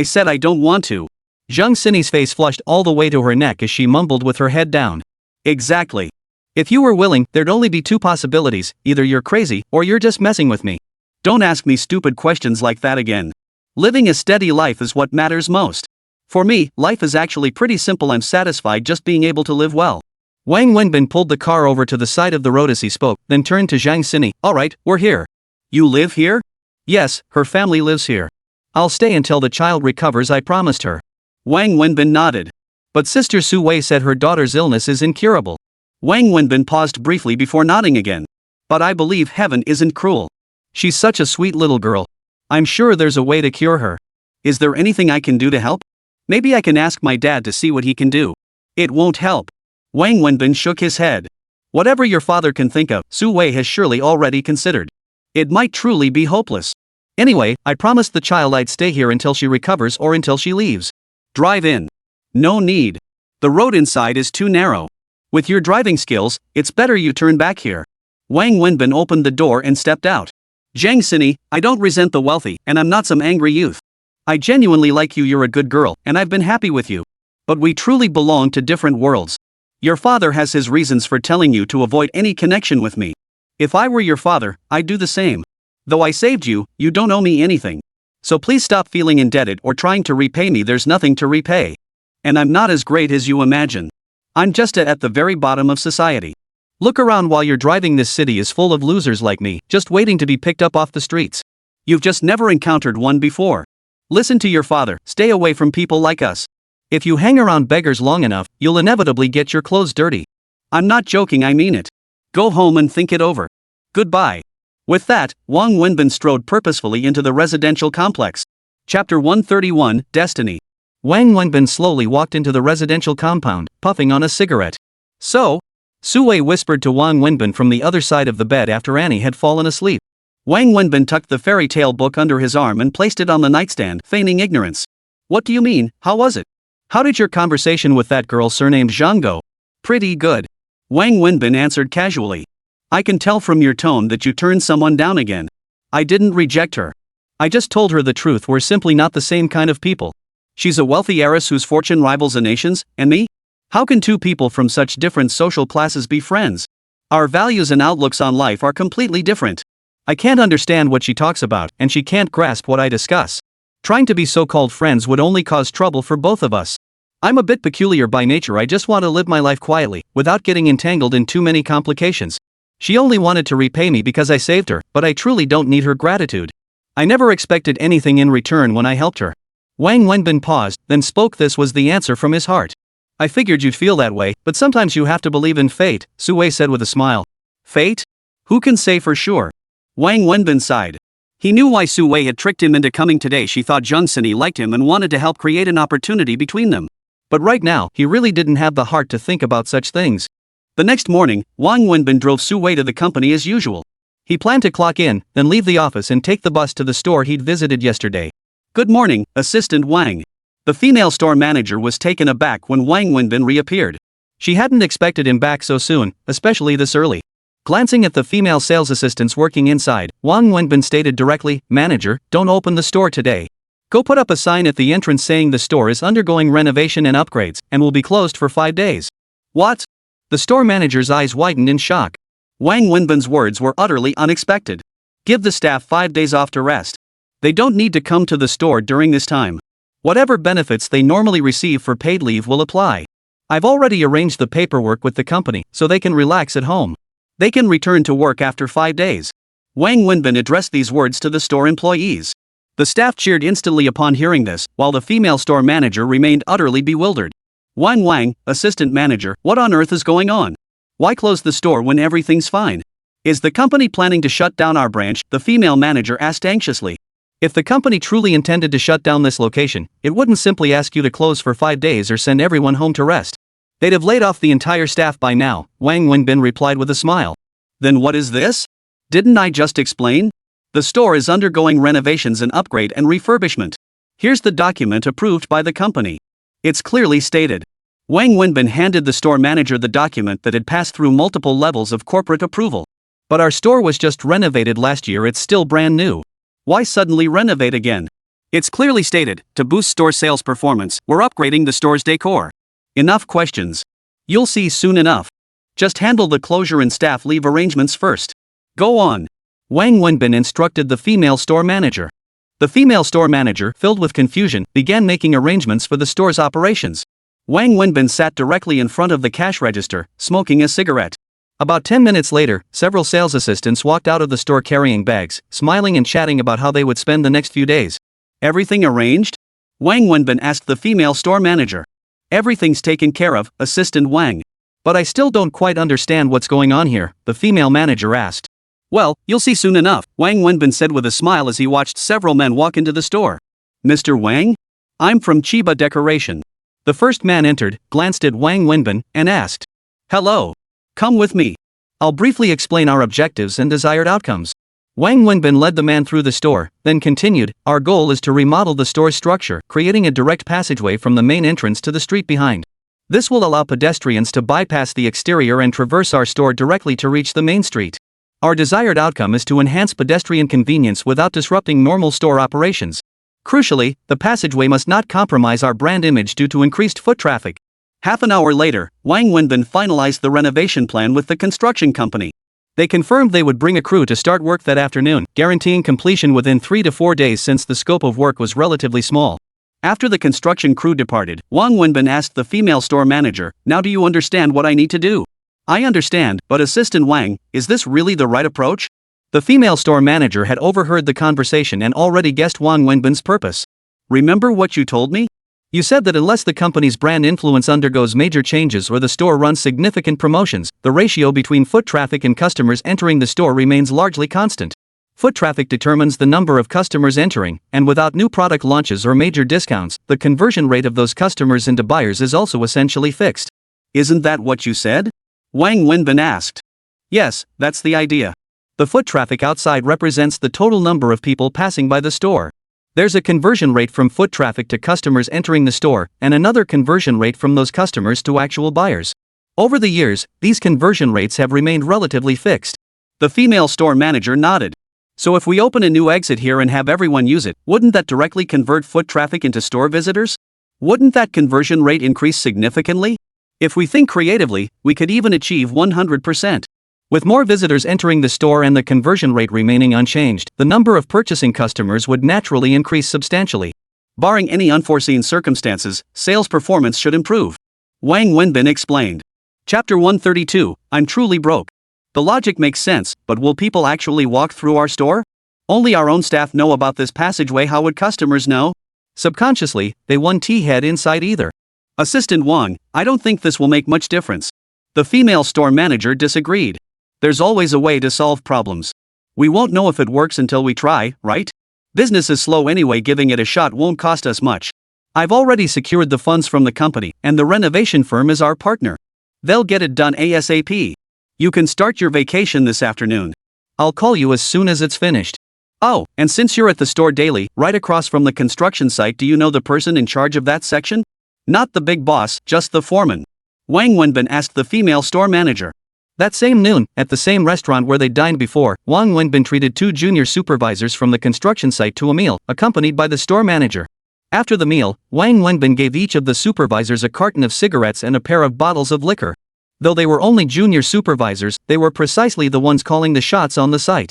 said I don't want to. Zhang Sini's face flushed all the way to her neck as she mumbled with her head down. Exactly. If you were willing, there'd only be two possibilities, either you're crazy, or you're just messing with me. Don't ask me stupid questions like that again. Living a steady life is what matters most. For me, life is actually pretty simple. I'm satisfied just being able to live well. Wang Wenbin pulled the car over to the side of the road as he spoke, then turned to Zhang Sini. Alright, we're here. You live here? Yes, her family lives here. I'll stay until the child recovers, I promised her. Wang Wenbin nodded. But Sister Su Wei said her daughter's illness is incurable. Wang Wenbin paused briefly before nodding again. But I believe heaven isn't cruel. She's such a sweet little girl. I'm sure there's a way to cure her. Is there anything I can do to help? Maybe I can ask my dad to see what he can do. It won't help. Wang Wenbin shook his head. Whatever your father can think of, Su Wei has surely already considered. It might truly be hopeless. Anyway, I promised the child I'd stay here until she recovers or until she leaves. Drive in. No need. The road inside is too narrow. With your driving skills, it's better you turn back here. Wang Wenbin opened the door and stepped out. Zhang Sini, I don't resent the wealthy, and I'm not some angry youth. I genuinely like you, you're a good girl, and I've been happy with you. But we truly belong to different worlds. Your father has his reasons for telling you to avoid any connection with me. If I were your father, I'd do the same. Though I saved you, you don't owe me anything. So please stop feeling indebted or trying to repay me, there's nothing to repay. And I'm not as great as you imagine. I'm just at the very bottom of society. Look around while you're driving, this city is full of losers like me, just waiting to be picked up off the streets. You've just never encountered one before. Listen to your father, stay away from people like us. If you hang around beggars long enough, you'll inevitably get your clothes dirty. I'm not joking, I mean it. Go home and think it over. Goodbye. With that, Wang Wenbin strode purposefully into the residential complex. Chapter 131, Destiny. Wang Wenbin slowly walked into the residential compound, puffing on a cigarette. So? Su Wei whispered to Wang Wenbin from the other side of the bed after Annie had fallen asleep. Wang Wenbin tucked the fairy tale book under his arm and placed it on the nightstand, feigning ignorance. What do you mean, how was it? How did your conversation with that girl surnamed Zhang go? Pretty good. Wang Wenbin answered casually. I can tell from your tone that you turned someone down again. I didn't reject her. I just told her the truth, we're simply not the same kind of people. She's a wealthy heiress whose fortune rivals a nation's, and me? How can two people from such different social classes be friends? Our values and outlooks on life are completely different. I can't understand what she talks about, and she can't grasp what I discuss. Trying to be so-called friends would only cause trouble for both of us. I'm a bit peculiar by nature, I just want to live my life quietly, without getting entangled in too many complications. She only wanted to repay me because I saved her, but I truly don't need her gratitude. I never expected anything in return when I helped her. Wang Wenbin paused, then spoke. This was the answer from his heart. I figured you'd feel that way, but sometimes you have to believe in fate, Su Wei said with a smile. Fate? Who can say for sure? Wang Wenbin sighed. He knew why Su Wei had tricked him into coming today. She thought Zhang Sini liked him and wanted to help create an opportunity between them. But right now, he really didn't have the heart to think about such things. The next morning, Wang Wenbin drove Su Wei to the company as usual. He planned to clock in, then leave the office and take the bus to the store he'd visited yesterday. Good morning, Assistant Wang. The female store manager was taken aback when Wang Wenbin reappeared. She hadn't expected him back so soon, especially this early. Glancing at the female sales assistants working inside, Wang Wenbin stated directly, Manager, don't open the store today. Go put up a sign at the entrance saying the store is undergoing renovation and upgrades, and will be closed for 5 days. What? The store manager's eyes widened in shock. Wang Wenbin's words were utterly unexpected. Give the staff 5 days off to rest. They don't need to come to the store during this time. Whatever benefits they normally receive for paid leave will apply. I've already arranged the paperwork with the company, so they can relax at home. They can return to work after 5 days. Wang Wenbin addressed these words to the store employees. The staff cheered instantly upon hearing this, while the female store manager remained utterly bewildered. Wang, assistant manager, what on earth is going on? Why close the store when everything's fine? Is the company planning to shut down our branch? The female manager asked anxiously. If the company truly intended to shut down this location, it wouldn't simply ask you to close for 5 days or send everyone home to rest. They'd have laid off the entire staff by now, Wang Wenbin replied with a smile. Then what is this? Didn't I just explain? The store is undergoing renovations and upgrade and refurbishment. Here's the document approved by the company. It's clearly stated. Wang Wenbin handed the store manager the document that had passed through multiple levels of corporate approval. But our store was just renovated last year, it's still brand new. Why suddenly renovate again? It's clearly stated, to boost store sales performance, we're upgrading the store's decor. Enough questions. You'll see soon enough. Just handle the closure and staff leave arrangements first. Go on. Wang Wenbin instructed the female store manager. The female store manager, filled with confusion, began making arrangements for the store's operations. Wang Wenbin sat directly in front of the cash register, smoking a cigarette. About 10 minutes later, several sales assistants walked out of the store carrying bags, smiling and chatting about how they would spend the next few days. Everything arranged? Wang Wenbin asked the female store manager. Everything's taken care of, Assistant Wang. But I still don't quite understand what's going on here, the female manager asked. Well, you'll see soon enough, Wang Wenbin said with a smile as he watched several men walk into the store. Mr. Wang? I'm from Chiba Decoration. The first man entered, glanced at Wang Wenbin, and asked. Hello. Come with me. I'll briefly explain our objectives and desired outcomes. Wang Wenbin led the man through the store, then continued, our goal is to remodel the store's structure, creating a direct passageway from the main entrance to the street behind. This will allow pedestrians to bypass the exterior and traverse our store directly to reach the main street. Our desired outcome is to enhance pedestrian convenience without disrupting normal store operations. Crucially, the passageway must not compromise our brand image due to increased foot traffic. Half an hour later, Wang Wenbin finalized the renovation plan with the construction company. They confirmed they would bring a crew to start work that afternoon, guaranteeing completion within 3 to 4 days since the scope of work was relatively small. After the construction crew departed, Wang Wenbin asked the female store manager, now do you understand what I need to do? I understand, but Assistant Wang, is this really the right approach? The female store manager had overheard the conversation and already guessed Wang Wenbin's purpose. Remember what you told me? You said that unless the company's brand influence undergoes major changes or the store runs significant promotions, the ratio between foot traffic and customers entering the store remains largely constant. Foot traffic determines the number of customers entering, and without new product launches or major discounts, the conversion rate of those customers into buyers is also essentially fixed. Isn't that what you said? Wang Wenbin asked. Yes, that's the idea. The foot traffic outside represents the total number of people passing by the store. There's a conversion rate from foot traffic to customers entering the store, and another conversion rate from those customers to actual buyers. Over the years, these conversion rates have remained relatively fixed. The female store manager nodded. So if we open a new exit here and have everyone use it, wouldn't that directly convert foot traffic into store visitors? Wouldn't that conversion rate increase significantly? If we think creatively, we could even achieve 100%. With more visitors entering the store and the conversion rate remaining unchanged, the number of purchasing customers would naturally increase substantially. Barring any unforeseen circumstances, sales performance should improve. Wang Wenbin explained. Chapter 132, I'm truly broke. The logic makes sense, but will people actually walk through our store? Only our own staff know about this passageway, how would customers know? Subconsciously, they won't head inside either. Assistant Wang, I don't think this will make much difference. The female store manager disagreed. There's always a way to solve problems. We won't know if it works until we try, right? Business is slow anyway, giving it a shot won't cost us much. I've already secured the funds from the company, and the renovation firm is our partner. They'll get it done ASAP. You can start your vacation this afternoon. I'll call you as soon as it's finished. Oh, and since you're at the store daily, right across from the construction site, do you know the person in charge of that section? Not the big boss, just the foreman. Wang Wenbin asked the female store manager. That same noon, at the same restaurant where they dined before, Wang Wenbin treated 2 junior supervisors from the construction site to a meal, accompanied by the store manager. After the meal, Wang Wenbin gave each of the supervisors a carton of cigarettes and a pair of bottles of liquor. Though they were only junior supervisors, they were precisely the ones calling the shots on the site.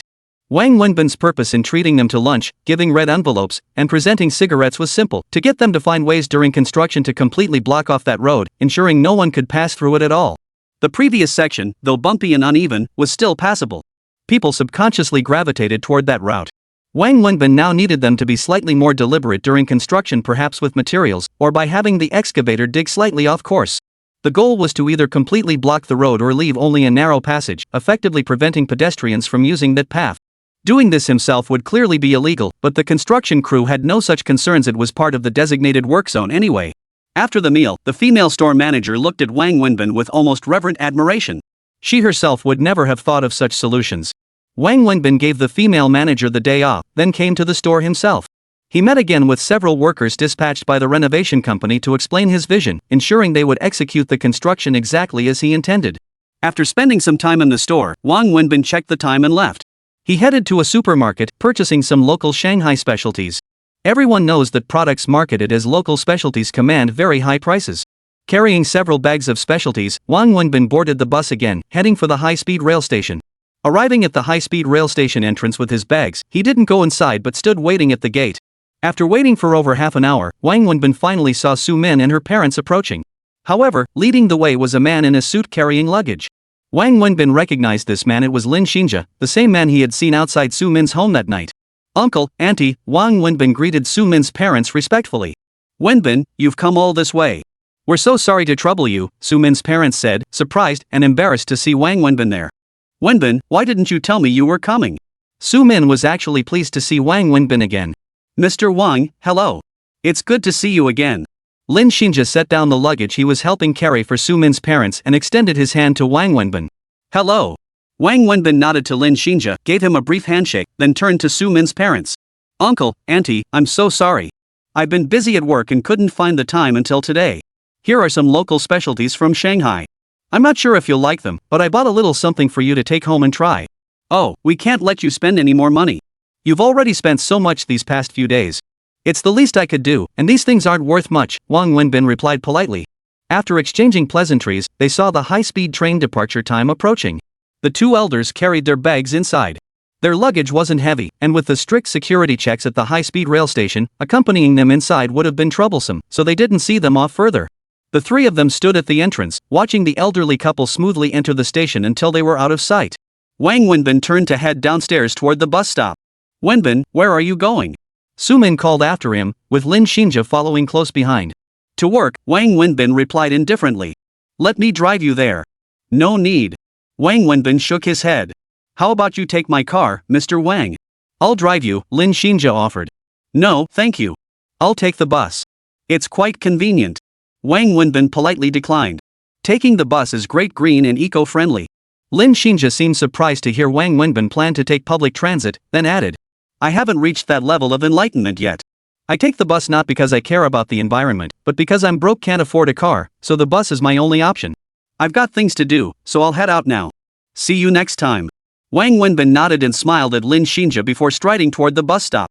Wang Wenbin's purpose in treating them to lunch, giving red envelopes, and presenting cigarettes was simple: to get them to find ways during construction to completely block off that road, ensuring no one could pass through it at all. The previous section, though bumpy and uneven, was still passable. People subconsciously gravitated toward that route. Wang Wenbin now needed them to be slightly more deliberate during construction, perhaps with materials, or by having the excavator dig slightly off course. The goal was to either completely block the road or leave only a narrow passage, effectively preventing pedestrians from using that path. Doing this himself would clearly be illegal, but the construction crew had no such concerns. It was part of the designated work zone anyway. After the meal, the female store manager looked at Wang Wenbin with almost reverent admiration. She herself would never have thought of such solutions. Wang Wenbin gave the female manager the day off, then came to the store himself. He met again with several workers dispatched by the renovation company to explain his vision, ensuring they would execute the construction exactly as he intended. After spending some time in the store, Wang Wenbin checked the time and left. He headed to a supermarket, purchasing some local Shanghai specialties. Everyone knows that products marketed as local specialties command very high prices. Carrying several bags of specialties, Wang Wenbin boarded the bus again, heading for the high-speed rail station. Arriving at the high-speed rail station entrance with his bags, he didn't go inside but stood waiting at the gate. After waiting for over half an hour, Wang Wenbin finally saw Su Min and her parents approaching. However, leading the way was a man in a suit carrying luggage. Wang Wenbin recognized this man. It was Lin Xinjia, the same man he had seen outside Su Min's home that night. "Uncle, Auntie," Wang Wenbin greeted Su Min's parents respectfully. "Wenbin, you've come all this way. We're so sorry to trouble you," Su Min's parents said, surprised and embarrassed to see Wang Wenbin there. "Wenbin, why didn't you tell me you were coming?" Su Min was actually pleased to see Wang Wenbin again. "Mr. Wang, hello. It's good to see you again." Lin Xinjia set down the luggage he was helping carry for Su Min's parents and extended his hand to Wang Wenbin. "Hello." Wang Wenbin nodded to Lin Xinjia, gave him a brief handshake, then turned to Su Min's parents. "Uncle, Auntie, I'm so sorry. I've been busy at work and couldn't find the time until today. Here are some local specialties from Shanghai. I'm not sure if you'll like them, but I bought a little something for you to take home and try." "Oh, we can't let you spend any more money. You've already spent so much these past few days. It's the least I could do, and these things aren't worth much," Wang Wenbin replied politely. After exchanging pleasantries, they saw the high-speed train departure time approaching. The two elders carried their bags inside. Their luggage wasn't heavy, and with the strict security checks at the high-speed rail station, accompanying them inside would have been troublesome, so they didn't see them off further. The three of them stood at the entrance, watching the elderly couple smoothly enter the station until they were out of sight. Wang Wenbin turned to head downstairs toward the bus stop. "Wenbin, where are you going?" Su Min called after him, with Lin Xinjia following close behind. "To work," Wang Wenbin replied indifferently. "Let me drive you there." "No need." Wang Wenbin shook his head. "How about you take my car, Mr. Wang?" "I'll drive you," Lin Xinjia offered. "No, thank you. I'll take the bus. It's quite convenient." Wang Wenbin politely declined. Taking the bus is great, green and eco-friendly. Lin Xinjia seemed surprised to hear Wang Wenbin plan to take public transit, then added, "I haven't reached that level of enlightenment yet. I take the bus not because I care about the environment, but because I'm broke, can't afford a car, so the bus is my only option. I've got things to do, so I'll head out now. See you next time." Wang Wenbin nodded and smiled at Lin Xinjia before striding toward the bus stop.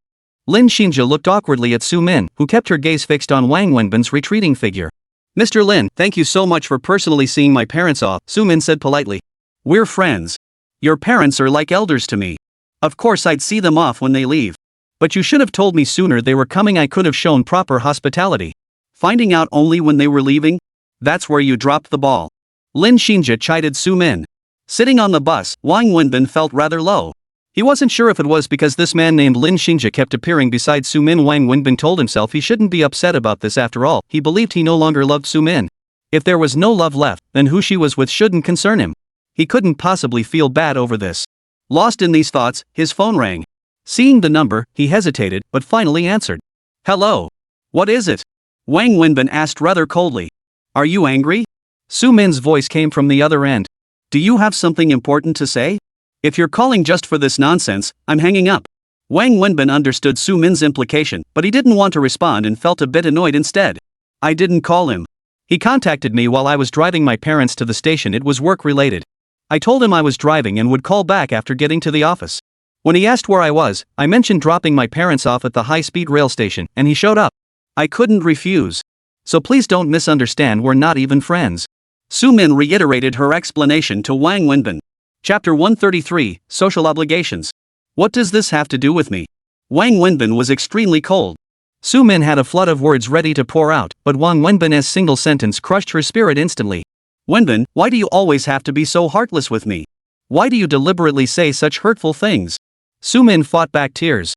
Lin Xinjia looked awkwardly at Su Min, who kept her gaze fixed on Wang Wenbin's retreating figure. "Mr. Lin, thank you so much for personally seeing my parents off," Su Min said politely. "We're friends. Your parents are like elders to me. Of course I'd see them off when they leave. But you should have told me sooner they were coming. I could have shown proper hospitality. Finding out only when they were leaving? That's where you dropped the ball." Lin Xinjia chided Su Min. Sitting on the bus, Wang Wenbin felt rather low. He wasn't sure if it was because this man named Lin Xinjia kept appearing beside Su Min. Wang Wenbin told himself he shouldn't be upset about this. After all, he believed he no longer loved Su Min. If there was no love left, then who she was with shouldn't concern him. He couldn't possibly feel bad over this. Lost in these thoughts, his phone rang. Seeing the number, he hesitated, but finally answered. "Hello. What is it?" Wang Wenbin asked rather coldly. "Are you angry?" Su Min's voice came from the other end. "Do you have something important to say? If you're calling just for this nonsense, I'm hanging up." Wang Wenbin understood Su Min's implication, but he didn't want to respond and felt a bit annoyed instead. "I didn't call him. He contacted me while I was driving my parents to the station. It was work-related. I told him I was driving and would call back after getting to the office. When he asked where I was, I mentioned dropping my parents off at the high-speed rail station, and he showed up. I couldn't refuse. So please don't misunderstand, we're not even friends." Su Min reiterated her explanation to Wang Wenbin. Chapter 133, Social Obligations. "What does this have to do with me?" Wang Wenbin was extremely cold. Su Min had a flood of words ready to pour out, but Wang Wenbin's single sentence crushed her spirit instantly. "Wenbin, why do you always have to be so heartless with me? Why do you deliberately say such hurtful things?" Su Min fought back tears.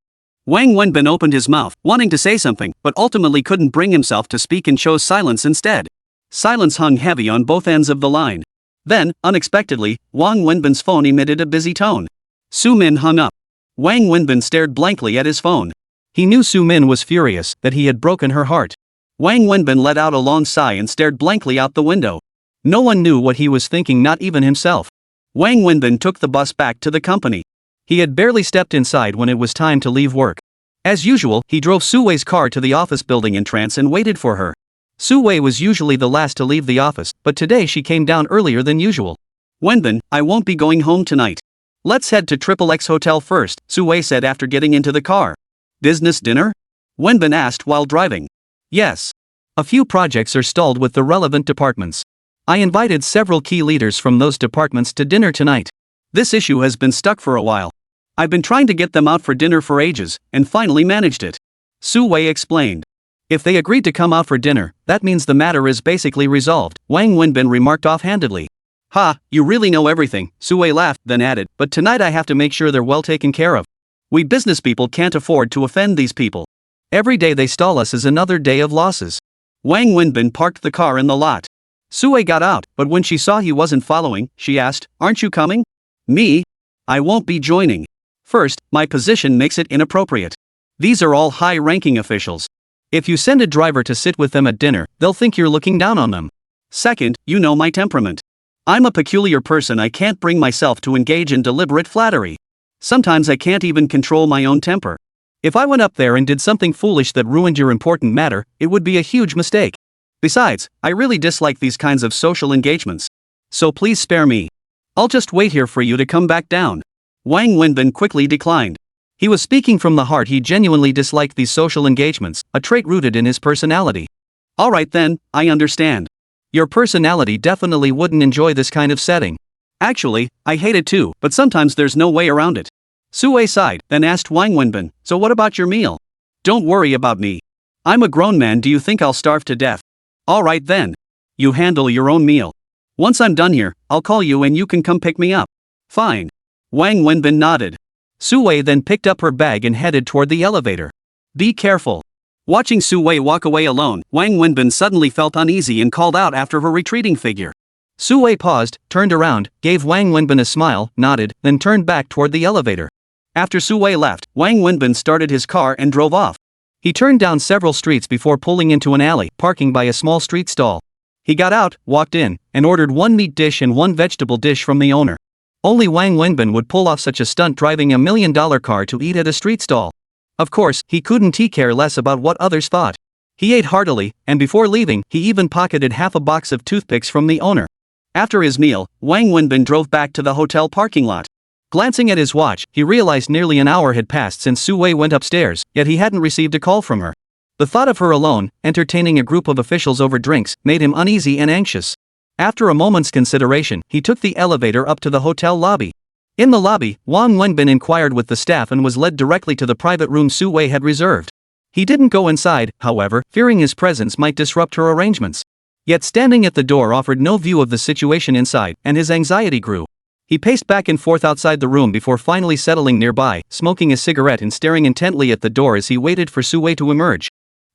Wang Wenbin opened his mouth, wanting to say something, but ultimately couldn't bring himself to speak and chose silence instead. Silence hung heavy on both ends of the line. Then, unexpectedly, Wang Wenbin's phone emitted a busy tone. Su Min hung up. Wang Wenbin stared blankly at his phone. He knew Su Min was furious that he had broken her heart. Wang Wenbin let out a long sigh and stared blankly out the window. No one knew what he was thinking, not even himself. Wang Wenbin took the bus back to the company. He had barely stepped inside when it was time to leave work. As usual, he drove Su Wei's car to the office building entrance and waited for her. Su Wei was usually the last to leave the office, but today she came down earlier than usual. Wenbin, I won't be going home tonight. Let's head to XXX Hotel first, Su Wei said after getting into the car. Business dinner? Wenbin asked while driving. Yes. A few projects are stalled with the relevant departments. I invited several key leaders from those departments to dinner tonight. This issue has been stuck for a while. I've been trying to get them out for dinner for ages, and finally managed it. Su Wei explained. If they agreed to come out for dinner, that means the matter is basically resolved, Wang Wenbin remarked offhandedly. Ha, you really know everything, Su Wei laughed, then added, but tonight I have to make sure they're well taken care of. We business people can't afford to offend these people. Every day they stall us is another day of losses. Wang Wenbin parked the car in the lot. Su Wei got out, but when she saw he wasn't following, she asked, aren't you coming? Me? I won't be joining. First, my position makes it inappropriate. These are all high-ranking officials. If you send a driver to sit with them at dinner, they'll think you're looking down on them. Second, you know my temperament. I'm a peculiar person. I can't bring myself to engage in deliberate flattery. Sometimes I can't even control my own temper. If I went up there and did something foolish that ruined your important matter, it would be a huge mistake. Besides, I really dislike these kinds of social engagements. So please spare me. I'll just wait here for you to come back down. Wang Wenbin quickly declined. He was speaking from the heart. He genuinely disliked these social engagements, a trait rooted in his personality. Alright then, I understand. Your personality definitely wouldn't enjoy this kind of setting. Actually, I hate it too, but sometimes there's no way around it. Su Wei sighed, then asked Wang Wenbin, so what about your meal? Don't worry about me. I'm a grown man. Do you think I'll starve to death? Alright then. You handle your own meal. Once I'm done here, I'll call you and you can come pick me up. Fine. Wang Wenbin nodded. Su Wei then picked up her bag and headed toward the elevator. Be careful. Watching Su Wei walk away alone, Wang Wenbin suddenly felt uneasy and called out after her retreating figure. Su Wei paused, turned around, gave Wang Wenbin a smile, nodded, then turned back toward the elevator. After Su Wei left, Wang Wenbin started his car and drove off. He turned down several streets before pulling into an alley, parking by a small street stall. He got out, walked in, and ordered one meat dish and one vegetable dish from the owner. Only Wang Wenbin would pull off such a stunt, driving $1 million car to eat at a street stall. Of course, he couldn't care less about what others thought. He ate heartily, and before leaving, he even pocketed half a box of toothpicks from the owner. After his meal, Wang Wenbin drove back to the hotel parking lot. Glancing at his watch, he realized nearly an hour had passed since Su Wei went upstairs, yet he hadn't received a call from her. The thought of her alone, entertaining a group of officials over drinks, made him uneasy and anxious. After a moment's consideration, he took the elevator up to the hotel lobby. In the lobby, Wang Wenbin inquired with the staff and was led directly to the private room Su Wei had reserved. He didn't go inside, however, fearing his presence might disrupt her arrangements. Yet standing at the door offered no view of the situation inside, and his anxiety grew. He paced back and forth outside the room before finally settling nearby, smoking a cigarette and staring intently at the door as he waited for Su Wei to emerge.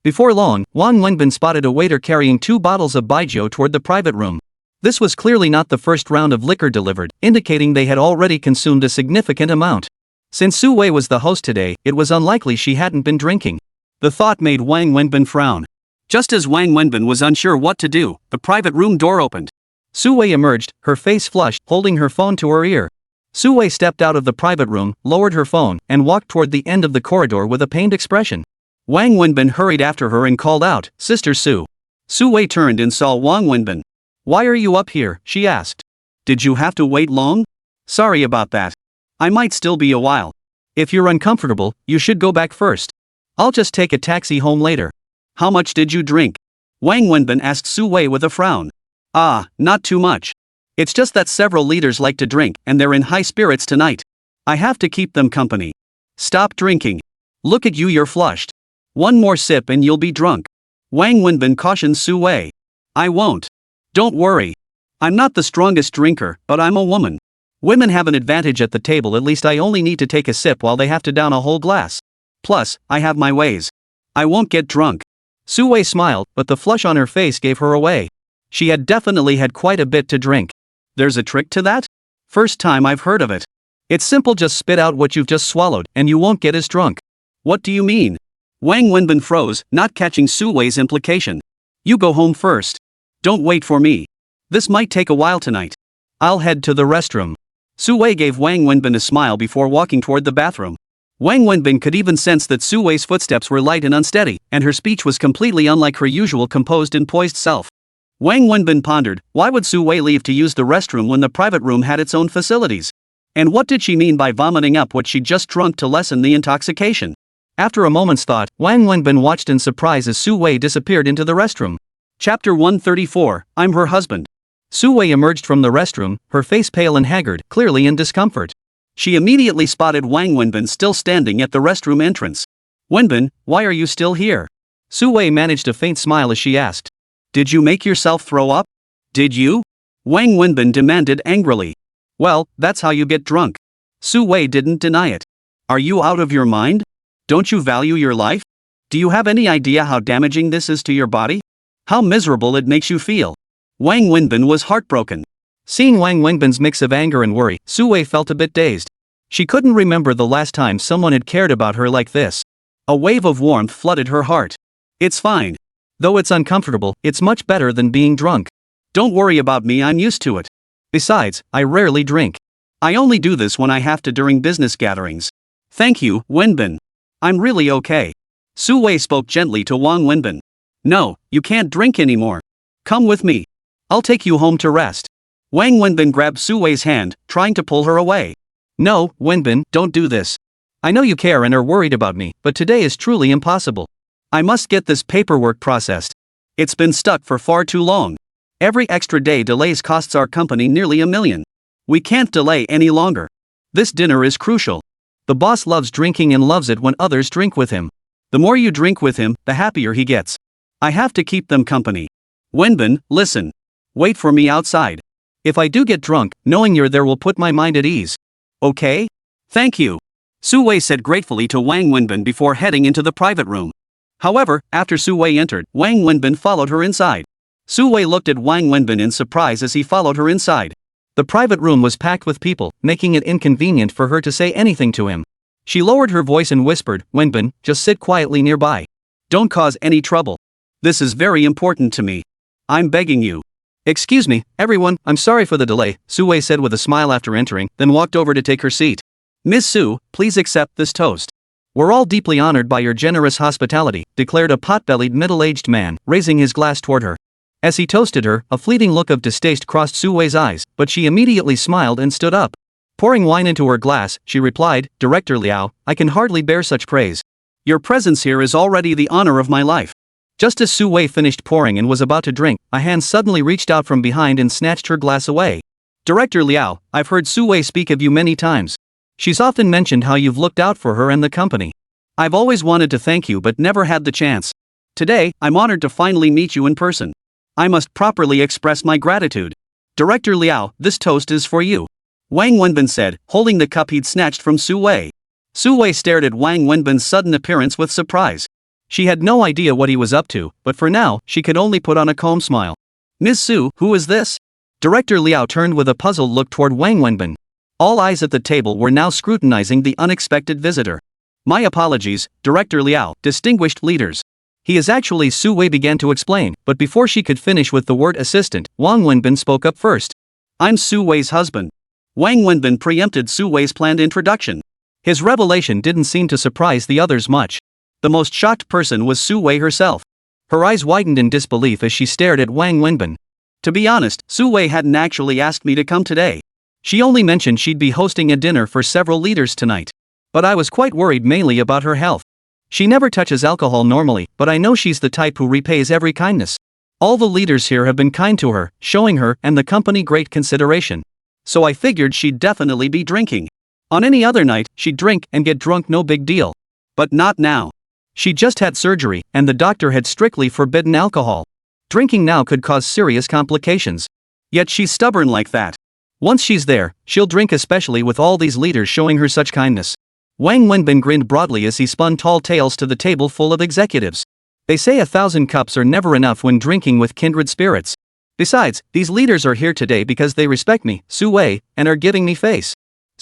Before long, Wang Wenbin spotted a waiter carrying 2 bottles of baijiu toward the private room. This was clearly not the first round of liquor delivered, indicating they had already consumed a significant amount. Since Su Wei was the host today, it was unlikely she hadn't been drinking. The thought made Wang Wenbin frown. Just as Wang Wenbin was unsure what to do, the private room door opened. Su Wei emerged, her face flushed, holding her phone to her ear. Su Wei stepped out of the private room, lowered her phone, and walked toward the end of the corridor with a pained expression. Wang Wenbin hurried after her and called out, "Sister Su." Su Wei turned and saw Wang Wenbin. "Why are you up here?" she asked. "Did you have to wait long?" "Sorry about that. I might still be a while. If you're uncomfortable, you should go back first. I'll just take a taxi home later." "How much did you drink?" Wang Wenbin asked Su Wei with a frown. "Ah, not too much. It's just that several leaders like to drink, and they're in high spirits tonight. I have to keep them company." "Stop drinking. Look at you, you're flushed. One more sip and you'll be drunk." Wang Wenbin cautioned Su Wei. "I won't. Don't worry. I'm not the strongest drinker, but I'm a woman. Women have an advantage at the table. At least I only need to take a sip while they have to down a whole glass. Plus, I have my ways. I won't get drunk." Su Wei smiled, but the flush on her face gave her away. She had definitely had quite a bit to drink. "There's a trick to that? First time I've heard of it." It's simple, just spit out what you've just swallowed, and you won't get as drunk. What do you mean? Wang Wenbin froze, not catching Su Wei's implication. You go home first. Don't wait for me. This might take a while tonight. I'll head to the restroom. Su Wei gave Wang Wenbin a smile before walking toward the bathroom. Wang Wenbin could even sense that Su Wei's footsteps were light and unsteady, and her speech was completely unlike her usual composed and poised self. Wang Wenbin pondered, why would Su Wei leave to use the restroom when the private room had its own facilities? And what did she mean by vomiting up what she'd just drunk to lessen the intoxication? After a moment's thought, Wang Wenbin watched in surprise as Su Wei disappeared into the restroom. Chapter 134, I'm her husband. Su Wei emerged from the restroom, her face pale and haggard, clearly in discomfort. She immediately spotted Wang Wenbin still standing at the restroom entrance. Wenbin, why are you still here? Su Wei managed a faint smile as she asked. Did you make yourself throw up? Did you? Wang Wenbin demanded angrily. Well, that's how you get drunk. Su Wei didn't deny it. Are you out of your mind? Don't you value your life? Do you have any idea how damaging this is to your body? How miserable it makes you feel? Wang Wenbin was heartbroken. Seeing Wang Wenbin's mix of anger and worry, Su Wei felt a bit dazed. She couldn't remember the last time someone had cared about her like this. A wave of warmth flooded her heart. It's fine. Though it's uncomfortable, it's much better than being drunk. Don't worry about me, I'm used to it. Besides, I rarely drink. I only do this when I have to during business gatherings. Thank you, Wenbin. I'm really okay. Su Wei spoke gently to Wang Wenbin. No, you can't drink anymore. Come with me. I'll take you home to rest. Wang Wenbin grabbed Su Wei's hand, trying to pull her away. No, Wenbin, don't do this. I know you care and are worried about me, but today is truly impossible. I must get this paperwork processed. It's been stuck for far too long. Every extra day delays costs our company nearly $1 million. We can't delay any longer. This dinner is crucial. The boss loves drinking and loves it when others drink with him. The more you drink with him, the happier he gets. I have to keep them company. Wenbin, listen. Wait for me outside. If I do get drunk, knowing you're there will put my mind at ease. Okay? Thank you. Su Wei said gratefully to Wang Wenbin before heading into the private room. However, after Su Wei entered, Wang Wenbin followed her inside. Su Wei looked at Wang Wenbin in surprise as he followed her inside. The private room was packed with people, making it inconvenient for her to say anything to him. She lowered her voice and whispered, Wenbin, just sit quietly nearby. Don't cause any trouble. This is very important to me. I'm begging you. Excuse me, everyone, I'm sorry for the delay, Su Wei said with a smile after entering, then walked over to take her seat. Miss Su, please accept this toast. We're all deeply honored by your generous hospitality, declared a pot-bellied middle-aged man, raising his glass toward her. As he toasted her, a fleeting look of distaste crossed Su Wei's eyes, but she immediately smiled and stood up. Pouring wine into her glass, she replied, Director Liao, I can hardly bear such praise. Your presence here is already the honor of my life. Just as Su Wei finished pouring and was about to drink, a hand suddenly reached out from behind and snatched her glass away. Director Liao, I've heard Su Wei speak of you many times. She's often mentioned how you've looked out for her and the company. I've always wanted to thank you but never had the chance. Today, I'm honored to finally meet you in person. I must properly express my gratitude. Director Liao, this toast is for you. Wang Wenbin said, holding the cup he'd snatched from Su Wei. Su Wei stared at Wang Wenbin's sudden appearance with surprise. She had no idea what he was up to, but for now, she could only put on a calm smile. Ms. Su, who is this? Director Liao turned with a puzzled look toward Wang Wenbin. All eyes at the table were now scrutinizing the unexpected visitor. My apologies, Director Liao, distinguished leaders. He is actually Su Wei began to explain, but before she could finish with the word assistant, Wang Wenbin spoke up first. I'm Su Wei's husband. Wang Wenbin preempted Su Wei's planned introduction. His revelation didn't seem to surprise the others much. The most shocked person was Su Wei herself. Her eyes widened in disbelief as she stared at Wang Wenbin. To be honest, Su Wei hadn't actually asked me to come today. She only mentioned she'd be hosting a dinner for several leaders tonight. But I was quite worried mainly about her health. She never touches alcohol normally, but I know she's the type who repays every kindness. All the leaders here have been kind to her, showing her and the company great consideration. So I figured she'd definitely be drinking. On any other night, she'd drink and get drunk, no big deal. But not now. She just had surgery, and the doctor had strictly forbidden alcohol. Drinking now could cause serious complications. Yet she's stubborn like that. Once she's there, she'll drink, especially with all these leaders showing her such kindness. Wang Wenbin grinned broadly as he spun tall tales to the table full of executives. They say 1,000 cups are never enough when drinking with kindred spirits. Besides, these leaders are here today because they respect me, Su Wei, and are giving me face.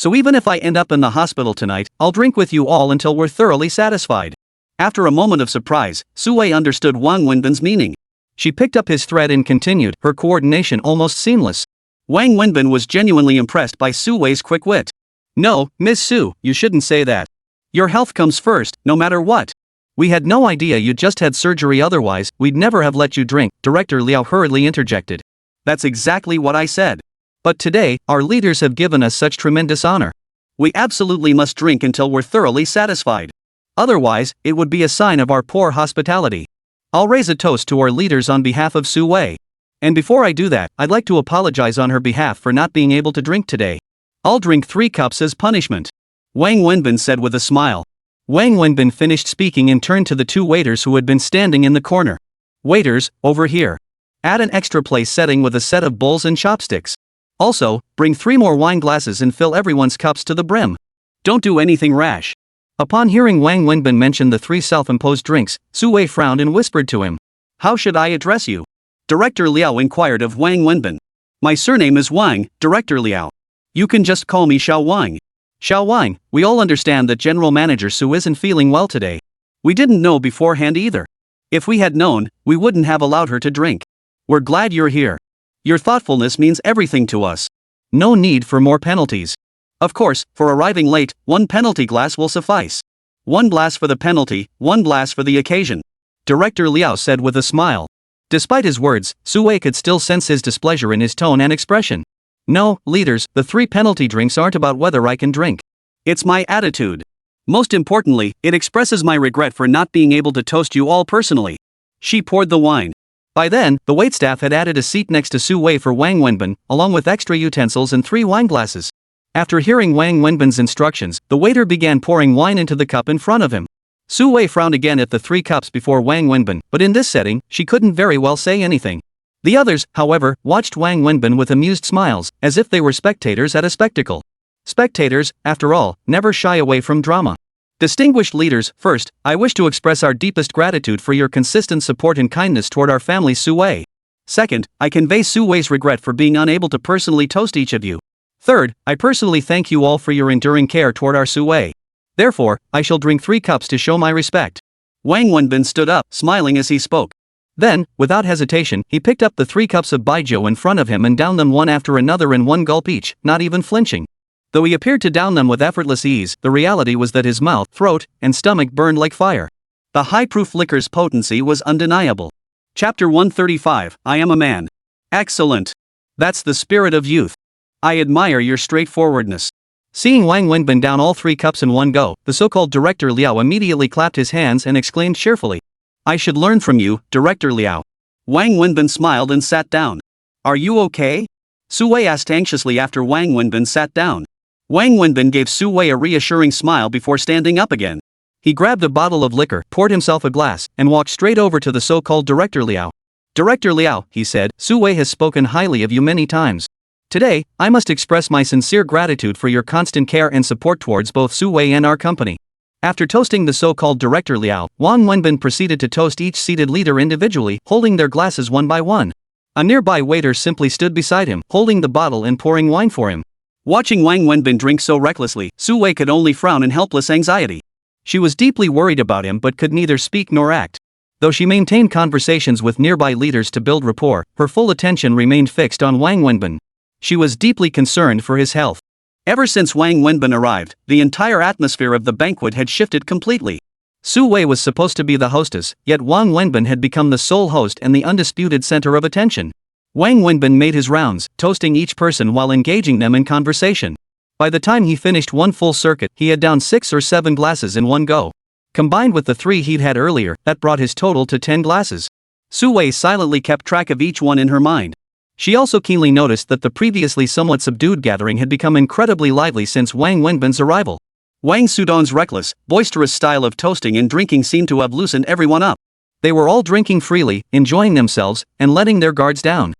So even if I end up in the hospital tonight, I'll drink with you all until we're thoroughly satisfied. After a moment of surprise, Su-wei understood Wang Wenbin's meaning. She picked up his thread and continued, her coordination almost seamless. Wang Wenbin was genuinely impressed by Su-wei's quick wit. No, Miss Su, you shouldn't say that. Your health comes first, no matter what. We had no idea you'd just had surgery, otherwise, we'd never have let you drink, Director Liao hurriedly interjected. That's exactly what I said. But today, our leaders have given us such tremendous honor. We absolutely must drink until we're thoroughly satisfied. Otherwise, it would be a sign of our poor hospitality. I'll raise a toast to our leaders on behalf of Su-wei. And before I do that, I'd like to apologize on her behalf for not being able to drink today. I'll drink 3 cups as punishment. Wang Wenbin said with a smile. Wang Wenbin finished speaking and turned to the 2 waiters who had been standing in the corner. Waiters, over here. Add an extra place setting with a set of bowls and chopsticks. Also, bring 3 more wine glasses and fill everyone's cups to the brim. Don't do anything rash. Upon hearing Wang Wenbin mention the 3 self-imposed drinks, Su-wei frowned and whispered to him. How should I address you? Director Liao inquired of Wang Wenbin. My surname is Wang, Director Liao. You can just call me Xiao Wang. Xiao Wang, we all understand that General Manager Su isn't feeling well today. We didn't know beforehand either. If we had known, we wouldn't have allowed her to drink. We're glad you're here. Your thoughtfulness means everything to us. No need for more penalties. Of course, for arriving late, 1 penalty glass will suffice. 1 glass for the penalty, 1 glass for the occasion. Director Liao said with a smile. Despite his words, Su-wei could still sense his displeasure in his tone and expression. No, leaders, the 3 penalty drinks aren't about whether I can drink. It's my attitude. Most importantly, it expresses my regret for not being able to toast you all personally. She poured the wine. By then, the waitstaff had added a seat next to Su-wei for Wang Wenbin, along with extra utensils and 3 wine glasses. After hearing Wang Wenbin's instructions, the waiter began pouring wine into the cup in front of him. Su-wei frowned again at the 3 cups before Wang Wenbin, but in this setting, she couldn't very well say anything. The others, however, watched Wang Wenbin with amused smiles, as if they were spectators at a spectacle. Spectators, after all, never shy away from drama. Distinguished leaders, first, I wish to express our deepest gratitude for your consistent support and kindness toward our family Su-wei. Second, I convey Su-wei's regret for being unable to personally toast each of you. Third, I personally thank you all for your enduring care toward our Su-wei. Therefore, I shall drink 3 cups to show my respect. Wang Wenbin stood up, smiling as he spoke. Then, without hesitation, he picked up the 3 cups of baijiu in front of him and downed them one after another in 1 gulp each, not even flinching. Though he appeared to down them with effortless ease, the reality was that his mouth, throat, and stomach burned like fire. The high-proof liquor's potency was undeniable. Chapter 135, I am a man. Excellent. That's the spirit of youth. I admire your straightforwardness. Seeing Wang Wenbin down all 3 cups in one go, the so-called Director Liao immediately clapped his hands and exclaimed cheerfully. I should learn from you, Director Liao. Wang Wenbin smiled and sat down. Are you okay? Su-wei asked anxiously after Wang Wenbin sat down. Wang Wenbin gave Su-wei a reassuring smile before standing up again. He grabbed a bottle of liquor, poured himself a glass, and walked straight over to the so-called Director Liao. Director Liao, he said, Su-wei has spoken highly of you many times. Today, I must express my sincere gratitude for your constant care and support towards both Su-wei and our company. After toasting the so-called Director Liao, Wang Wenbin proceeded to toast each seated leader individually, holding their glasses one by one. A nearby waiter simply stood beside him, holding the bottle and pouring wine for him. Watching Wang Wenbin drink so recklessly, Su-wei could only frown in helpless anxiety. She was deeply worried about him but could neither speak nor act. Though she maintained conversations with nearby leaders to build rapport, her full attention remained fixed on Wang Wenbin. She was deeply concerned for his health. Ever since Wang Wenbin arrived, the entire atmosphere of the banquet had shifted completely. Su-wei was supposed to be the hostess, yet Wang Wenbin had become the sole host and the undisputed center of attention. Wang Wenbin made his rounds, toasting each person while engaging them in conversation. By the time he finished 1 full circuit, he had downed 6 or 7 glasses in one go. Combined with the 3 he'd had earlier, that brought his total to 10 glasses. Su-wei silently kept track of each one in her mind. She also keenly noticed that the previously somewhat subdued gathering had become incredibly lively since Wang Wenbin's arrival. Wang Sudong's reckless, boisterous style of toasting and drinking seemed to have loosened everyone up. They were all drinking freely, enjoying themselves, and letting their guards down.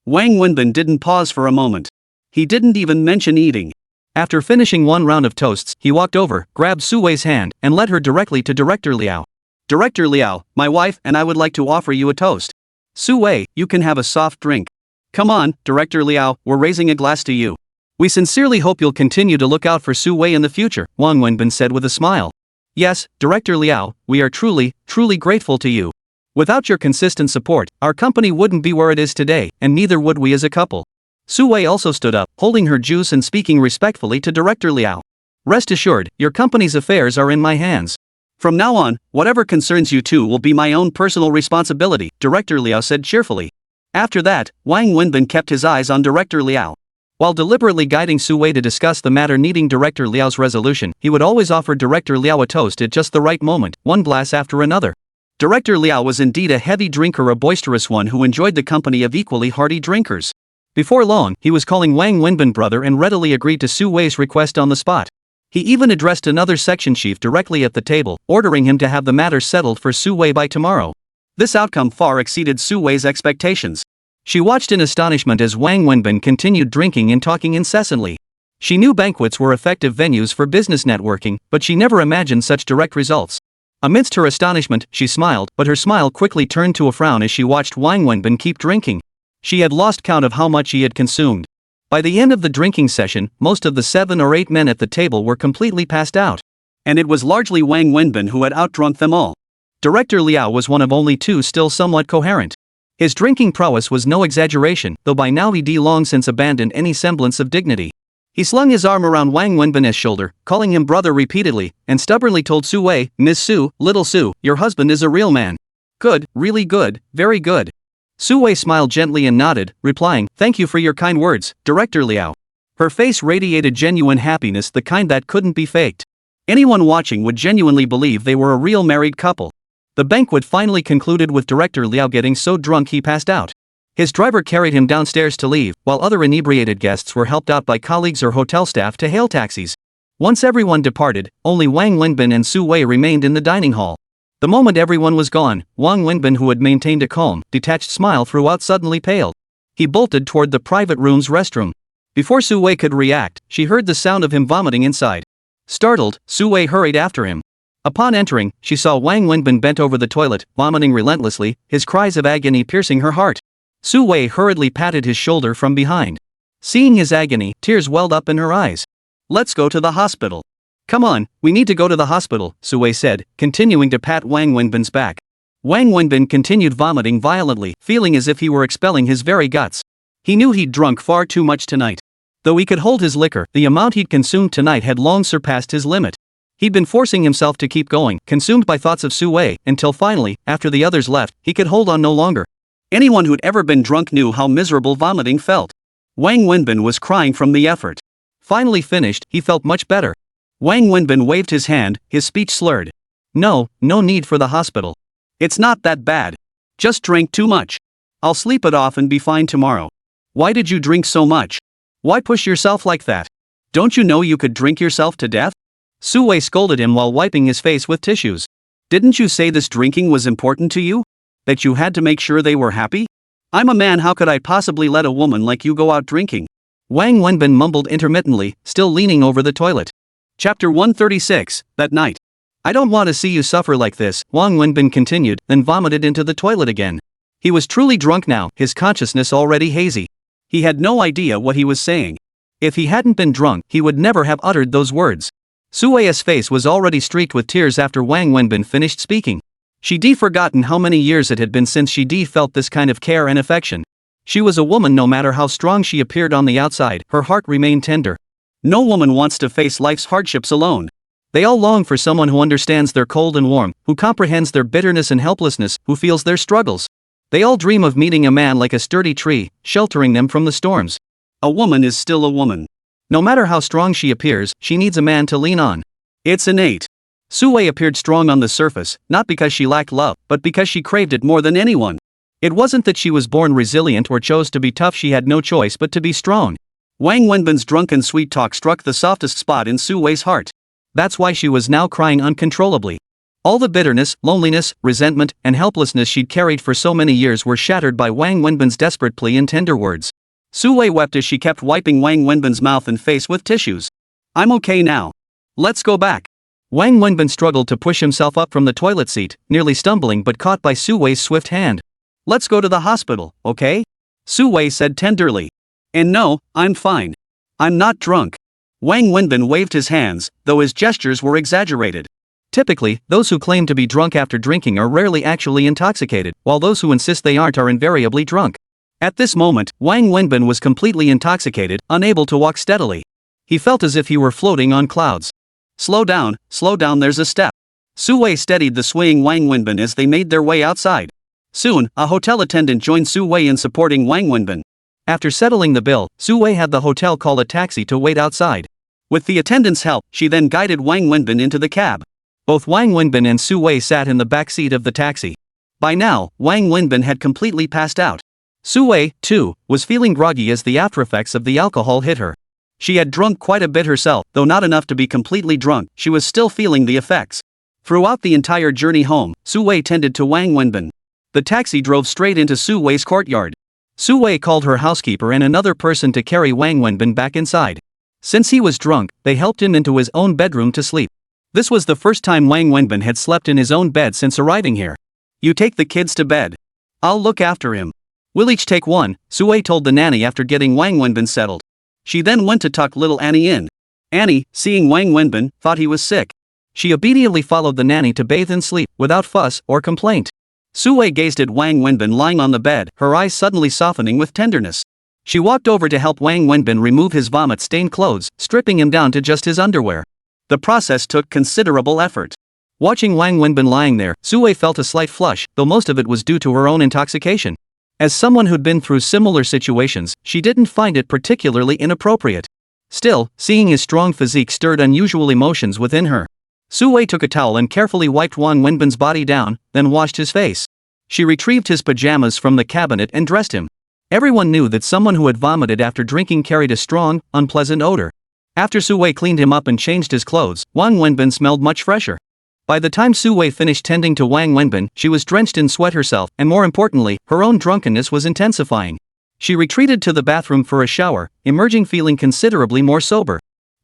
Wang Wenbin didn't pause for a moment. He didn't even mention eating. After finishing 1 round of toasts, he walked over, grabbed Su-wei's hand, and led her directly to Director Liao. Director Liao, my wife and I would like to offer you a toast. Su-wei, you can have a soft drink. Come on, Director Liao, we're raising a glass to you. We sincerely hope you'll continue to look out for Su Wei in the future, Wang Wenbin said with a smile. Yes, Director Liao, we are truly grateful to you. Without your consistent support, our company wouldn't be where it is today, and neither would we as a couple. Su Wei also stood up, holding her juice and speaking respectfully to Director Liao. Rest assured, your company's affairs are in my hands. From now on, whatever concerns you two will be my own personal responsibility, Director Liao said cheerfully. After that, Wang Wenbin kept his eyes on Director Liao. While deliberately guiding Su Wei to discuss the matter needing Director Liao's resolution, he would always offer Director Liao a toast at just the right moment, one glass after another. Director Liao was indeed a heavy drinker, a boisterous one who enjoyed the company of equally hearty drinkers. Before long, he was calling Wang Wenbin brother and readily agreed to Su Wei's request on the spot. He even addressed another section chief directly at the table, ordering him to have the matter settled for Su Wei by tomorrow. This outcome far exceeded Su Wei's expectations. She watched in astonishment as Wang Wenbin continued drinking and talking incessantly. She knew banquets were effective venues for business networking, but she never imagined such direct results. Amidst her astonishment, she smiled, but her smile quickly turned to a frown as she watched Wang Wenbin keep drinking. She had lost count of how much he had consumed. By the end of the drinking session, most of the 7 or 8 men at the table were completely passed out. And it was largely Wang Wenbin who had outdrunk them all. Director Liao was one of only 2 still somewhat coherent. His drinking prowess was no exaggeration, though by now he'd long since abandoned any semblance of dignity. He slung his arm around Wang Wenbin's shoulder, calling him brother repeatedly, and stubbornly told Su Wei, Miss Su, little Su, your husband is a real man. Good, really good, very good. Su Wei smiled gently and nodded, replying, thank you for your kind words, Director Liao. Her face radiated genuine happiness, the kind that couldn't be faked. Anyone watching would genuinely believe they were a real married couple. The banquet finally concluded with Director Liao getting so drunk he passed out. His driver carried him downstairs to leave, while other inebriated guests were helped out by colleagues or hotel staff to hail taxis. Once everyone departed, only Wang Wenbin and Su Wei remained in the dining hall. The moment everyone was gone, Wang Wenbin, who had maintained a calm, detached smile throughout, suddenly paled. He bolted toward the private room's restroom. Before Su Wei could react, she heard the sound of him vomiting inside. Startled, Su Wei hurried after him. Upon entering, she saw Wang Wenbin bent over the toilet, vomiting relentlessly, his cries of agony piercing her heart. Su Wei hurriedly patted his shoulder from behind. Seeing his agony, tears welled up in her eyes. Let's go to the hospital. Come on, we need to go to the hospital, Su Wei said, continuing to pat Wang Wenbin's back. Wang Wenbin continued vomiting violently, feeling as if he were expelling his very guts. He knew he'd drunk far too much tonight. Though he could hold his liquor, the amount he'd consumed tonight had long surpassed his limit. He'd been forcing himself to keep going, consumed by thoughts of Su Wei, until finally, after the others left, he could hold on no longer. Anyone who'd ever been drunk knew how miserable vomiting felt. Wang Wenbin was crying from the effort. Finally finished, he felt much better. Wang Wenbin waved his hand, his speech slurred. No need for the hospital. It's not that bad. Just drank too much. I'll sleep it off and be fine tomorrow. Why did you drink so much? Why push yourself like that? Don't you know you could drink yourself to death? Su Wei scolded him while wiping his face with tissues. Didn't you say this drinking was important to you? That you had to make sure they were happy? I'm a man, how could I possibly let a woman like you go out drinking? Wang Wenbin mumbled intermittently, still leaning over the toilet. Chapter 136, that night. I don't want to see you suffer like this, Wang Wenbin continued, then vomited into the toilet again. He was truly drunk now, his consciousness already hazy. He had no idea what he was saying. If he hadn't been drunk, he would never have uttered those words. Su Wei's face was already streaked with tears after Wang Wenbin finished speaking. She'd forgotten how many years it had been since she'd felt this kind of care and affection. She was a woman, no matter how strong she appeared on the outside, her heart remained tender. No woman wants to face life's hardships alone. They all long for someone who understands their cold and warm, who comprehends their bitterness and helplessness, who feels their struggles. They all dream of meeting a man like a sturdy tree, sheltering them from the storms. A woman is still a woman. No matter how strong she appears, she needs a man to lean on. It's innate. Su Wei appeared strong on the surface, not because she lacked love, but because she craved it more than anyone. It wasn't that she was born resilient or chose to be tough, she had no choice but to be strong. Wang Wenbin's drunken sweet talk struck the softest spot in Su Wei's heart. That's why she was now crying uncontrollably. All the bitterness, loneliness, resentment, and helplessness she'd carried for so many years were shattered by Wang Wenbin's desperate plea and tender words. Su Wei wept as she kept wiping Wang Wenbin's mouth and face with tissues. I'm okay now. Let's go back. Wang Wenbin struggled to push himself up from the toilet seat, nearly stumbling but caught by Su Wei's swift hand. Let's go to the hospital, okay? Su Wei said tenderly. And no, I'm fine. I'm not drunk. Wang Wenbin waved his hands, though his gestures were exaggerated. Typically, those who claim to be drunk after drinking are rarely actually intoxicated, while those who insist they aren't are invariably drunk. At this moment, Wang Wenbin was completely intoxicated, unable to walk steadily. He felt as if he were floating on clouds. Slow down, there's a step. Su Wei steadied the swaying Wang Wenbin as they made their way outside. Soon, a hotel attendant joined Su Wei in supporting Wang Wenbin. After settling the bill, Su Wei had the hotel call a taxi to wait outside. With the attendant's help, she then guided Wang Wenbin into the cab. Both Wang Wenbin and Su Wei sat in the back seat of the taxi. By now, Wang Wenbin had completely passed out. Su Wei, too, was feeling groggy as the aftereffects of the alcohol hit her. She had drunk quite a bit herself, though not enough to be completely drunk. She was still feeling the effects. Throughout the entire journey home, Su Wei tended to Wang Wenbin. The taxi drove straight into Su Wei's courtyard. Su Wei called her housekeeper and another person to carry Wang Wenbin back inside. Since he was drunk, they helped him into his own bedroom to sleep. This was the first time Wang Wenbin had slept in his own bed since arriving here. You take the kids to bed. I'll look after him. We'll each take one, Su Wei told the nanny after getting Wang Wenbin settled. She then went to tuck little Annie in. Annie, seeing Wang Wenbin, thought he was sick. She obediently followed the nanny to bathe and sleep, without fuss or complaint. Su Wei gazed at Wang Wenbin lying on the bed, her eyes suddenly softening with tenderness. She walked over to help Wang Wenbin remove his vomit-stained clothes, stripping him down to just his underwear. The process took considerable effort. Watching Wang Wenbin lying there, Su Wei felt a slight flush, though most of it was due to her own intoxication. As someone who'd been through similar situations, she didn't find it particularly inappropriate. Still, seeing his strong physique stirred unusual emotions within her. Su Wei took a towel and carefully wiped Wang Wenbin's body down, then washed his face. She retrieved his pajamas from the cabinet and dressed him. Everyone knew that someone who had vomited after drinking carried a strong, unpleasant odor. After Su Wei cleaned him up and changed his clothes, Wang Wenbin smelled much fresher. By the time Su Wei finished tending to Wang Wenbin, she was drenched in sweat herself, and more importantly, her own drunkenness was intensifying. She retreated to the bathroom for a shower, emerging feeling considerably more sober.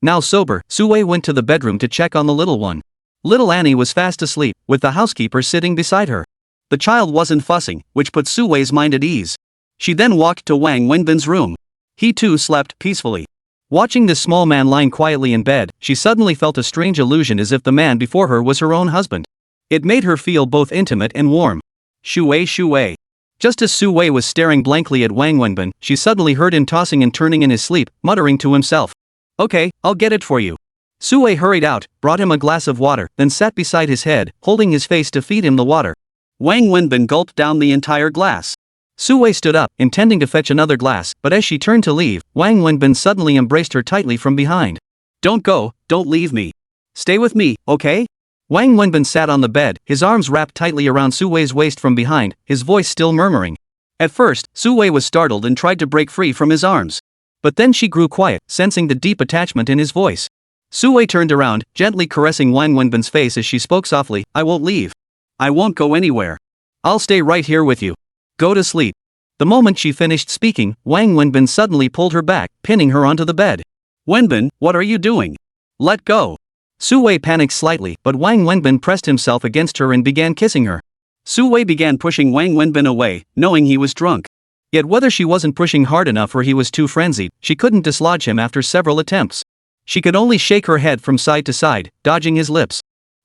Now sober, Su Wei went to the bedroom to check on the little one. Little Annie was fast asleep, with the housekeeper sitting beside her. The child wasn't fussing, which put Su Wei's mind at ease. She then walked to Wang Wenbin's room. He too slept peacefully. Watching this small man lying quietly in bed, she suddenly felt a strange illusion as if the man before her was her own husband. It made her feel both intimate and warm. Shu Wei, Shu Wei. Just as Su Wei was staring blankly at Wang Wenbin, she suddenly heard him tossing and turning in his sleep, muttering to himself. Okay, I'll get it for you. Su Wei hurried out, brought him a glass of water, then sat beside his head, holding his face to feed him the water. Wang Wenbin gulped down the entire glass. Su Wei stood up, intending to fetch another glass, but as she turned to leave, Wang Wenbin suddenly embraced her tightly from behind. Don't go, don't leave me. Stay with me, okay? Wang Wenbin sat on the bed, his arms wrapped tightly around Su Wei's waist from behind, his voice still murmuring. At first, Su Wei was startled and tried to break free from his arms. But then she grew quiet, sensing the deep attachment in his voice. Su Wei turned around, gently caressing Wang Wenbin's face as she spoke softly, I won't leave. I won't go anywhere. I'll stay right here with you. Go to sleep. The moment she finished speaking, Wang Wenbin suddenly pulled her back, pinning her onto the bed. Wenbin, what are you doing? Let go. Su Wei panicked slightly, but Wang Wenbin pressed himself against her and began kissing her. Su Wei began pushing Wang Wenbin away, knowing he was drunk. Yet whether she wasn't pushing hard enough or he was too frenzied, she couldn't dislodge him after several attempts. She could only shake her head from side to side, dodging his lips.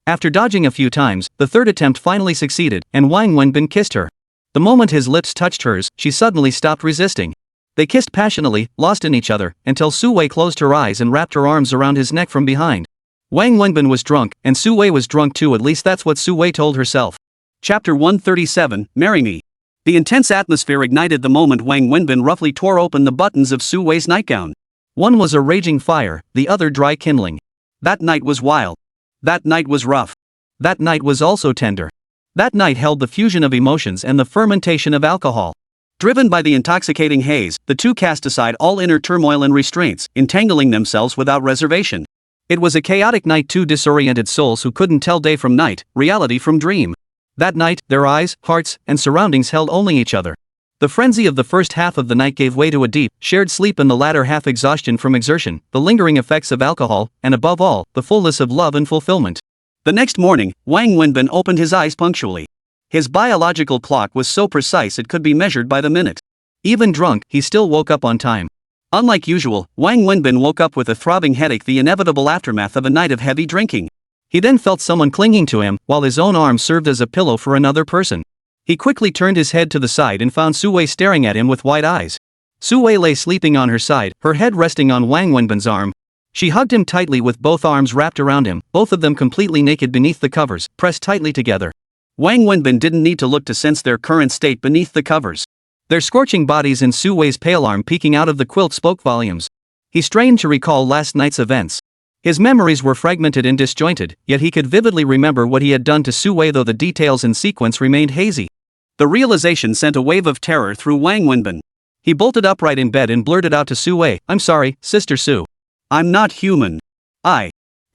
After dodging a few times, the third attempt finally succeeded, and Wang Wenbin kissed her. The moment his lips touched hers, she suddenly stopped resisting. They kissed passionately, lost in each other, until Su Wei closed her eyes and wrapped her arms around his neck from behind. Wang Wenbin was drunk, and Su Wei was drunk too, at least that's what Su Wei told herself. Chapter 137, Marry Me. The intense atmosphere ignited the moment Wang Wenbin roughly tore open the buttons of Su Wei's nightgown. One was a raging fire, the other dry kindling. That night was wild. That night was rough. That night was also tender. That night held the fusion of emotions and the fermentation of alcohol. Driven by the intoxicating haze, the two cast aside all inner turmoil and restraints, entangling themselves without reservation. It was a chaotic night, two disoriented souls who couldn't tell day from night, reality from dream. That night, their eyes, hearts, and surroundings held only each other. The frenzy of the first half of the night gave way to a deep, shared sleep and the latter half exhaustion from exertion, the lingering effects of alcohol, and above all, the fullness of love and fulfillment. The next morning, Wang Wenbin opened his eyes punctually. His biological clock was so precise it could be measured by the minute. Even drunk, he still woke up on time. Unlike usual, Wang Wenbin woke up with a throbbing headache, the inevitable aftermath of a night of heavy drinking. He then felt someone clinging to him, while his own arm served as a pillow for another person. He quickly turned his head to the side and found Su Wei staring at him with wide eyes. Su Wei lay sleeping on her side, her head resting on Wang Wenbin's arm. She hugged him tightly with both arms wrapped around him, both of them completely naked beneath the covers, pressed tightly together. Wang Wenbin didn't need to look to sense their current state beneath the covers. Their scorching bodies and Su Wei's pale arm peeking out of the quilt spoke volumes. He strained to recall last night's events. His memories were fragmented and disjointed, yet he could vividly remember what he had done to Su Wei, though the details and sequence remained hazy. The realization sent a wave of terror through Wang Wenbin. He bolted upright in bed and blurted out to Su Wei, "I'm sorry, Sister Su. I'm not human.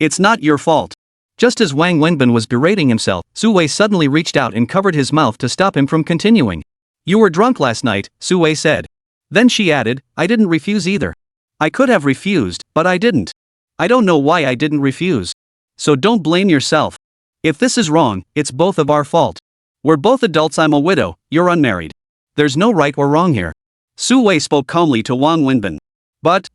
It's not your fault." Just as Wang Wenbin was berating himself, Su Wei suddenly reached out and covered his mouth to stop him from continuing. "You were drunk last night," Su Wei said. Then she added, "I didn't refuse either. I could have refused, but I didn't. I don't know why I didn't refuse. So don't blame yourself. If this is wrong, it's both of our fault. We're both adults, I'm a widow, you're unmarried. There's no right or wrong here." Su Wei spoke calmly to Wang Wenbin. But.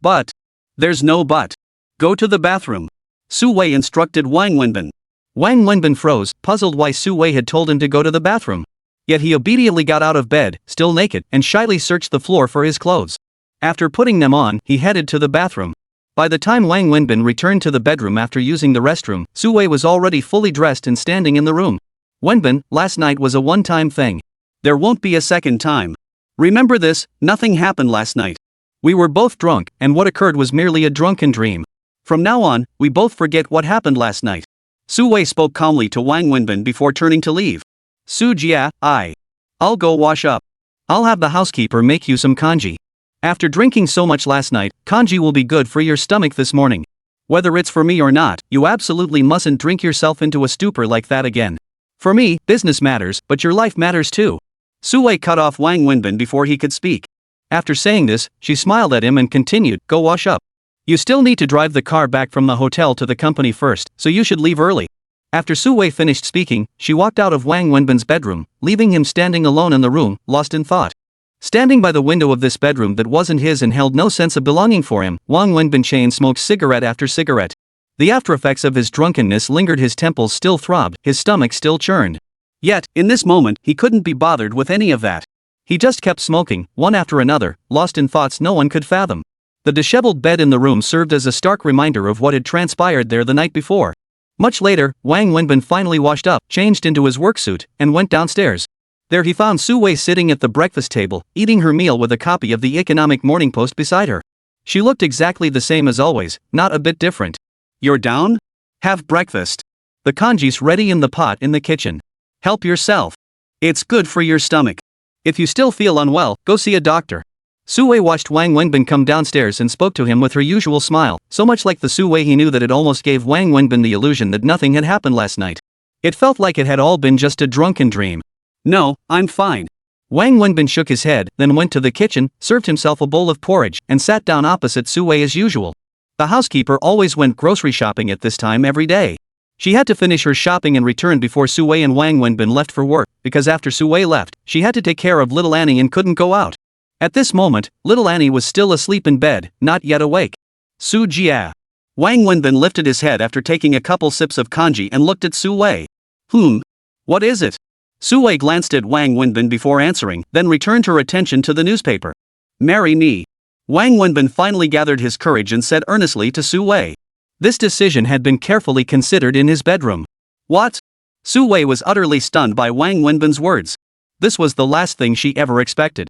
There's no but. Go to the bathroom. Su Wei instructed Wang Wenbin. Wang Wenbin froze, puzzled why Su Wei had told him to go to the bathroom. Yet he obediently got out of bed, still naked, and shyly searched the floor for his clothes. After putting them on, he headed to the bathroom. By the time Wang Wenbin returned to the bedroom after using the restroom, Su Wei was already fully dressed and standing in the room. "Wenbin, last night was a one-time thing. There won't be a second time. Remember this, nothing happened last night. We were both drunk, and what occurred was merely a drunken dream. From now on, we both forget what happened last night." Su Wei spoke calmly to Wang Wenbin before turning to leave. "Su Jia, I'll go wash up. I'll have the housekeeper make you some kanji. After drinking so much last night, kanji will be good for your stomach this morning. Whether it's for me or not, you absolutely mustn't drink yourself into a stupor like that again. For me, business matters, but your life matters too." Su Wei cut off Wang Wenbin before he could speak. After saying this, she smiled at him and continued, "Go wash up. You still need to drive the car back from the hotel to the company first, so you should leave early." After Su Wei finished speaking, she walked out of Wang Wenbin's bedroom, leaving him standing alone in the room, lost in thought. Standing by the window of this bedroom that wasn't his and held no sense of belonging for him, Wang Wenbin chain smoked cigarette after cigarette. The aftereffects of his drunkenness lingered, his temples still throbbed, his stomach still churned. Yet, in this moment, he couldn't be bothered with any of that. He just kept smoking, one after another, lost in thoughts no one could fathom. The disheveled bed in the room served as a stark reminder of what had transpired there the night before. Much later, Wang Wenbin finally washed up, changed into his work suit, and went downstairs. There he found Su Wei sitting at the breakfast table, eating her meal with a copy of the Economic Morning Post beside her. She looked exactly the same as always, not a bit different. "You're down? Have breakfast. The kanji's ready in the pot in the kitchen. Help yourself. It's good for your stomach. If you still feel unwell, go see a doctor." Su Wei watched Wang Wenbin come downstairs and spoke to him with her usual smile, so much like the Su Wei he knew that it almost gave Wang Wenbin the illusion that nothing had happened last night. It felt like it had all been just a drunken dream. "No, I'm fine." Wang Wenbin shook his head, then went to the kitchen, served himself a bowl of porridge, and sat down opposite Su Wei as usual. The housekeeper always went grocery shopping at this time every day. She had to finish her shopping and return before Su Wei and Wang Wenbin left for work, because after Su Wei left, she had to take care of little Annie and couldn't go out. At this moment, little Annie was still asleep in bed, not yet awake. "Su Jia." Wang Wenbin lifted his head after taking a couple sips of kanji and looked at Su Wei. What is it?" Su Wei glanced at Wang Wenbin before answering, then returned her attention to the newspaper. "Marry me." Wang Wenbin finally gathered his courage and said earnestly to Su Wei. This decision had been carefully considered in his bedroom. "What?" Su Wei was utterly stunned by Wang Wenbin's words. This was the last thing she ever expected.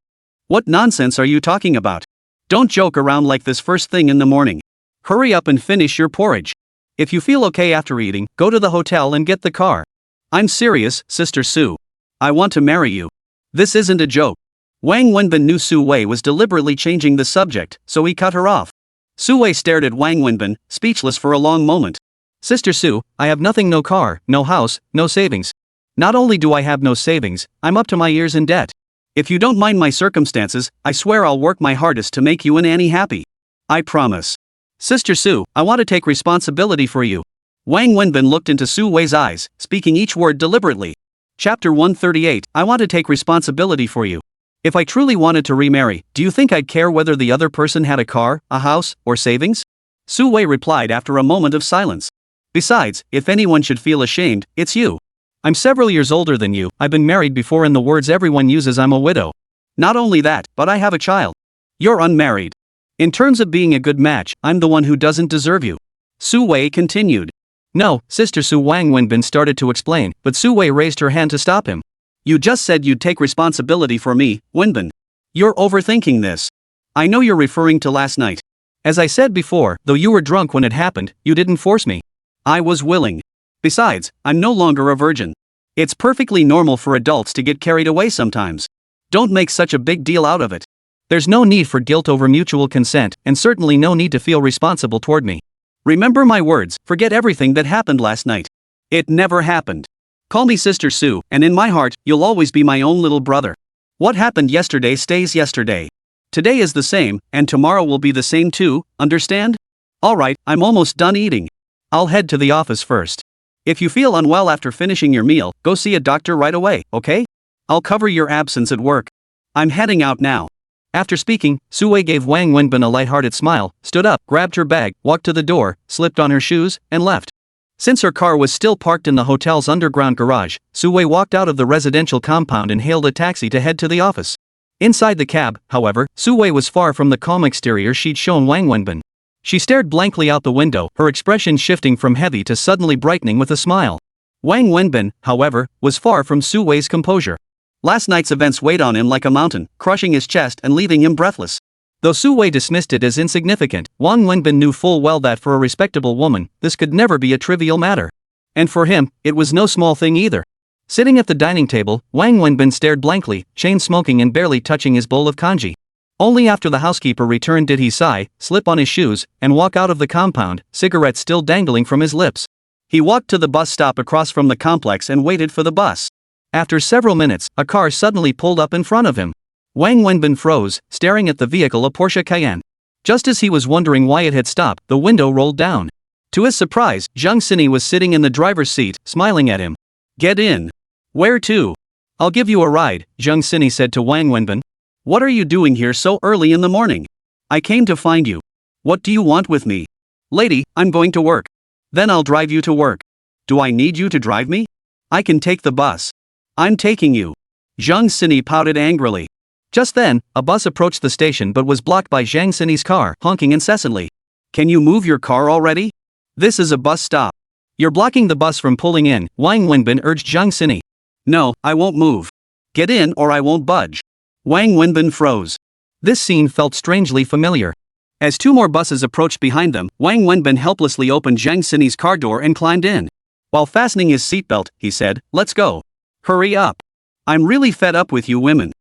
"What nonsense are you talking about? Don't joke around like this first thing in the morning. Hurry up and finish your porridge. If you feel okay after eating, go to the hotel and get the car. I'm serious, Sister Su. I want to marry you. This isn't a joke." Wang Wenbin knew Su Wei was deliberately changing the subject, so he cut her off. Su Wei stared at Wang Wenbin, speechless for a long moment. "Sister Su, I have nothing, no car, no house, no savings. Not only do I have no savings, I'm up to my ears in debt. If you don't mind my circumstances, I swear I'll work my hardest to make you and Annie happy. I promise. Sister Su, I want to take responsibility for you." Wang Wenbin looked into Su Wei's eyes, speaking each word deliberately. Chapter 138, I want to take responsibility for you. If I truly wanted to remarry, do you think I'd care whether the other person had a car, a house, or savings? Su Wei replied after a moment of silence. Besides, if anyone should feel ashamed, it's you. I'm several years older than you, I've been married before and the words everyone uses I'm a widow. Not only that, but I have a child. You're unmarried. In terms of being a good match, I'm the one who doesn't deserve you. Su Wei continued. No, Sister Su, Wang Wenbin started to explain, but Su Wei raised her hand to stop him. You just said you'd take responsibility for me, Wenbin. You're overthinking this. I know you're referring to last night. As I said before, though you were drunk when it happened, you didn't force me. I was willing. Besides, I'm no longer a virgin. It's perfectly normal for adults to get carried away sometimes. Don't make such a big deal out of it. There's no need for guilt over mutual consent, and certainly no need to feel responsible toward me. Remember my words, forget everything that happened last night. It never happened. Call me Sister Su, and in my heart, you'll always be my own little brother. What happened yesterday stays yesterday. Today is the same, and tomorrow will be the same too, understand? Alright, I'm almost done eating. I'll head to the office first. If you feel unwell after finishing your meal, go see a doctor right away, okay? I'll cover your absence at work. I'm heading out now. After speaking, Su Wei gave Wang Wenbin a light-hearted smile, stood up, grabbed her bag, walked to the door, slipped on her shoes, and left. Since her car was still parked in the hotel's underground garage, Su Wei walked out of the residential compound and hailed a taxi to head to the office. Inside the cab, however, Su Wei was far from the calm exterior she'd shown Wang Wenbin. She stared blankly out the window, her expression shifting from heavy to suddenly brightening with a smile. Wang Wenbin, however, was far from Su Wei's composure. Last night's events weighed on him like a mountain, crushing his chest and leaving him breathless. Though Su Wei dismissed it as insignificant, Wang Wenbin knew full well that for a respectable woman, this could never be a trivial matter. And for him, it was no small thing either. Sitting at the dining table, Wang Wenbin stared blankly, chain smoking and barely touching his bowl of kanji. Only after the housekeeper returned did he sigh, slip on his shoes, and walk out of the compound, cigarette still dangling from his lips. He walked to the bus stop across from the complex and waited for the bus. After several minutes, a car suddenly pulled up in front of him. Wang Wenbin froze, staring at the vehicle, a Porsche Cayenne. Just as he was wondering why it had stopped, the window rolled down. To his surprise, Zhang Xini was sitting in the driver's seat, smiling at him. Get in. Where to? I'll give you a ride, Zhang Xini said to Wang Wenbin. What are you doing here so early in the morning? I came to find you. What do you want with me? Lady, I'm going to work. Then I'll drive you to work. Do I need you to drive me? I can take the bus. I'm taking you. Zhang Xini pouted angrily. Just then, a bus approached the station but was blocked by Zhang Xini's car, honking incessantly. Can you move your car already? This is a bus stop. You're blocking the bus from pulling in, Wang Wenbin urged Zhang Xini. No, I won't move. Get in or I won't budge. Wang Wenbin froze. This scene felt strangely familiar. As two more buses approached behind them, Wang Wenbin helplessly opened Zhang Xini's car door and climbed in. While fastening his seatbelt, he said, Let's go. Hurry up. I'm really fed up with you women.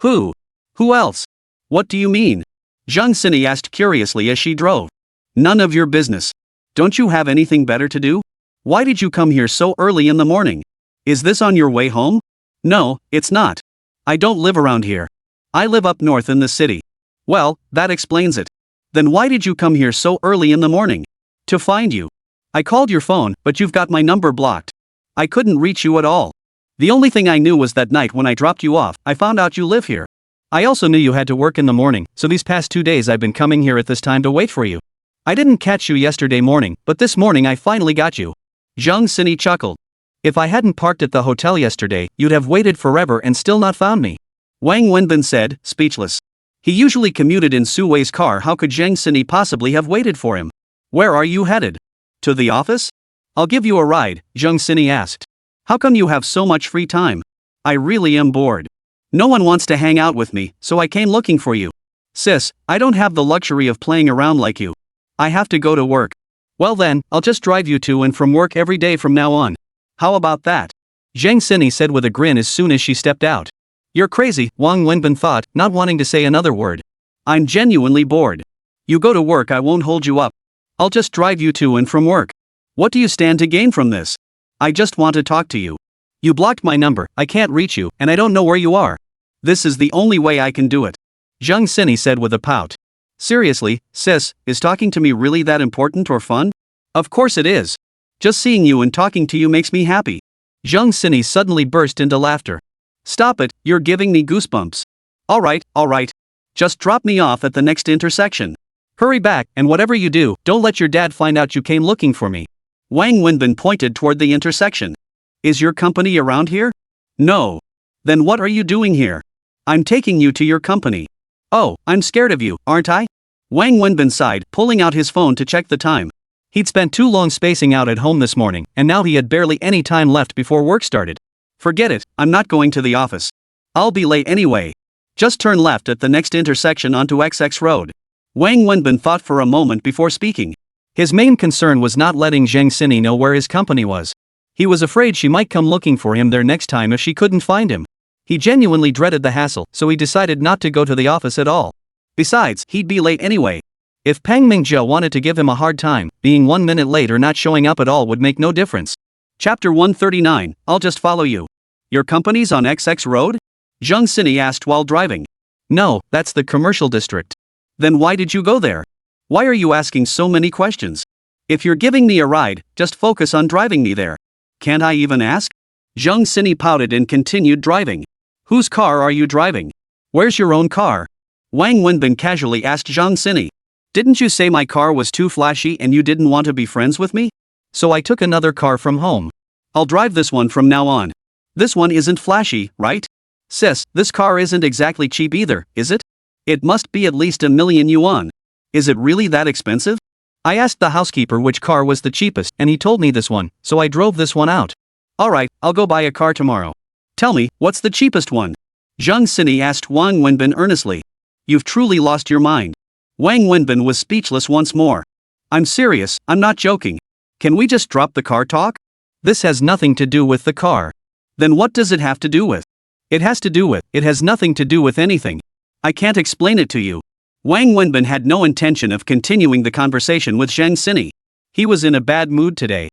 Who? Who else? What do you mean? Zhang Xini asked curiously as she drove. None of your business. Don't you have anything better to do? Why did you come here so early in the morning? Is this on your way home? No, it's not. I don't live around here. I live up north in the city. Well, that explains it. Then why did you come here so early in the morning? To find you. I called your phone, but you've got my number blocked. I couldn't reach you at all. The only thing I knew was that night when I dropped you off, I found out you live here. I also knew you had to work in the morning, so these past 2 days I've been coming here at this time to wait for you. I didn't catch you yesterday morning, but this morning I finally got you. Zhang Xini chuckled. If I hadn't parked at the hotel yesterday, you'd have waited forever and still not found me. Wang Wenbin said, speechless. He usually commuted in Su Wei's car, how could Zhang Xini possibly have waited for him? Where are you headed? To the office? I'll give you a ride, Zhang Xini asked. How come you have so much free time? I really am bored. No one wants to hang out with me, so I came looking for you. Sis, I don't have the luxury of playing around like you. I have to go to work. Well then, I'll just drive you to and from work every day from now on. How about that? Zhang Xini said with a grin as soon as she stepped out. You're crazy, Wang Wenbin thought, not wanting to say another word. I'm genuinely bored. You go to work, I won't hold you up. I'll just drive you to and from work. What do you stand to gain from this? I just want to talk to you. You blocked my number, I can't reach you, and I don't know where you are. This is the only way I can do it. Zhang Xini said with a pout. Seriously, sis, is talking to me really that important or fun? Of course it is. Just seeing you and talking to you makes me happy. Zhang Xini suddenly burst into laughter. Stop it, you're giving me goosebumps. Alright. Just drop me off at the next intersection. Hurry back, and whatever you do, don't let your dad find out you came looking for me. Wang Wenbin pointed toward the intersection. Is your company around here? No. Then what are you doing here? I'm taking you to your company. Oh, I'm scared of you, aren't I? Wang Wenbin sighed, pulling out his phone to check the time. He'd spent too long spacing out at home this morning, and now he had barely any time left before work started. Forget it, I'm not going to the office. I'll be late anyway. Just turn left at the next intersection onto XX Road. Wang Wenbin thought for a moment before speaking. His main concern was not letting Zheng Sini know where his company was. He was afraid she might come looking for him there next time if she couldn't find him. He genuinely dreaded the hassle, so he decided not to go to the office at all. Besides, he'd be late anyway. If Pang Mingjia wanted to give him a hard time, being 1 minute late or not showing up at all would make no difference. Chapter 139, I'll just follow you. Your company's on XX Road? Zheng Sini asked while driving. No, that's the commercial district. Then why did you go there? Why are you asking so many questions? If you're giving me a ride, just focus on driving me there. Can't I even ask? Zheng Sini pouted and continued driving. Whose car are you driving? Where's your own car? Wang Wenbin casually asked Zheng Sini. Didn't you say my car was too flashy and you didn't want to be friends with me? So I took another car from home. I'll drive this one from now on. This one isn't flashy, right? Sis, this car isn't exactly cheap either, is it? It must be at least 1,000,000 yuan. Is it really that expensive? I asked the housekeeper which car was the cheapest and he told me this one, so I drove this one out. Alright, I'll go buy a car tomorrow. Tell me, what's the cheapest one? Zheng Sini asked Wang Wenbin earnestly. You've truly lost your mind. Wang Wenbin was speechless once more. I'm serious, I'm not joking. Can we just drop the car talk? This has nothing to do with the car. Then what does it have to do with? It has nothing to do with anything. I can't explain it to you. Wang Wenbin had no intention of continuing the conversation with Zheng Sini. He was in a bad mood today.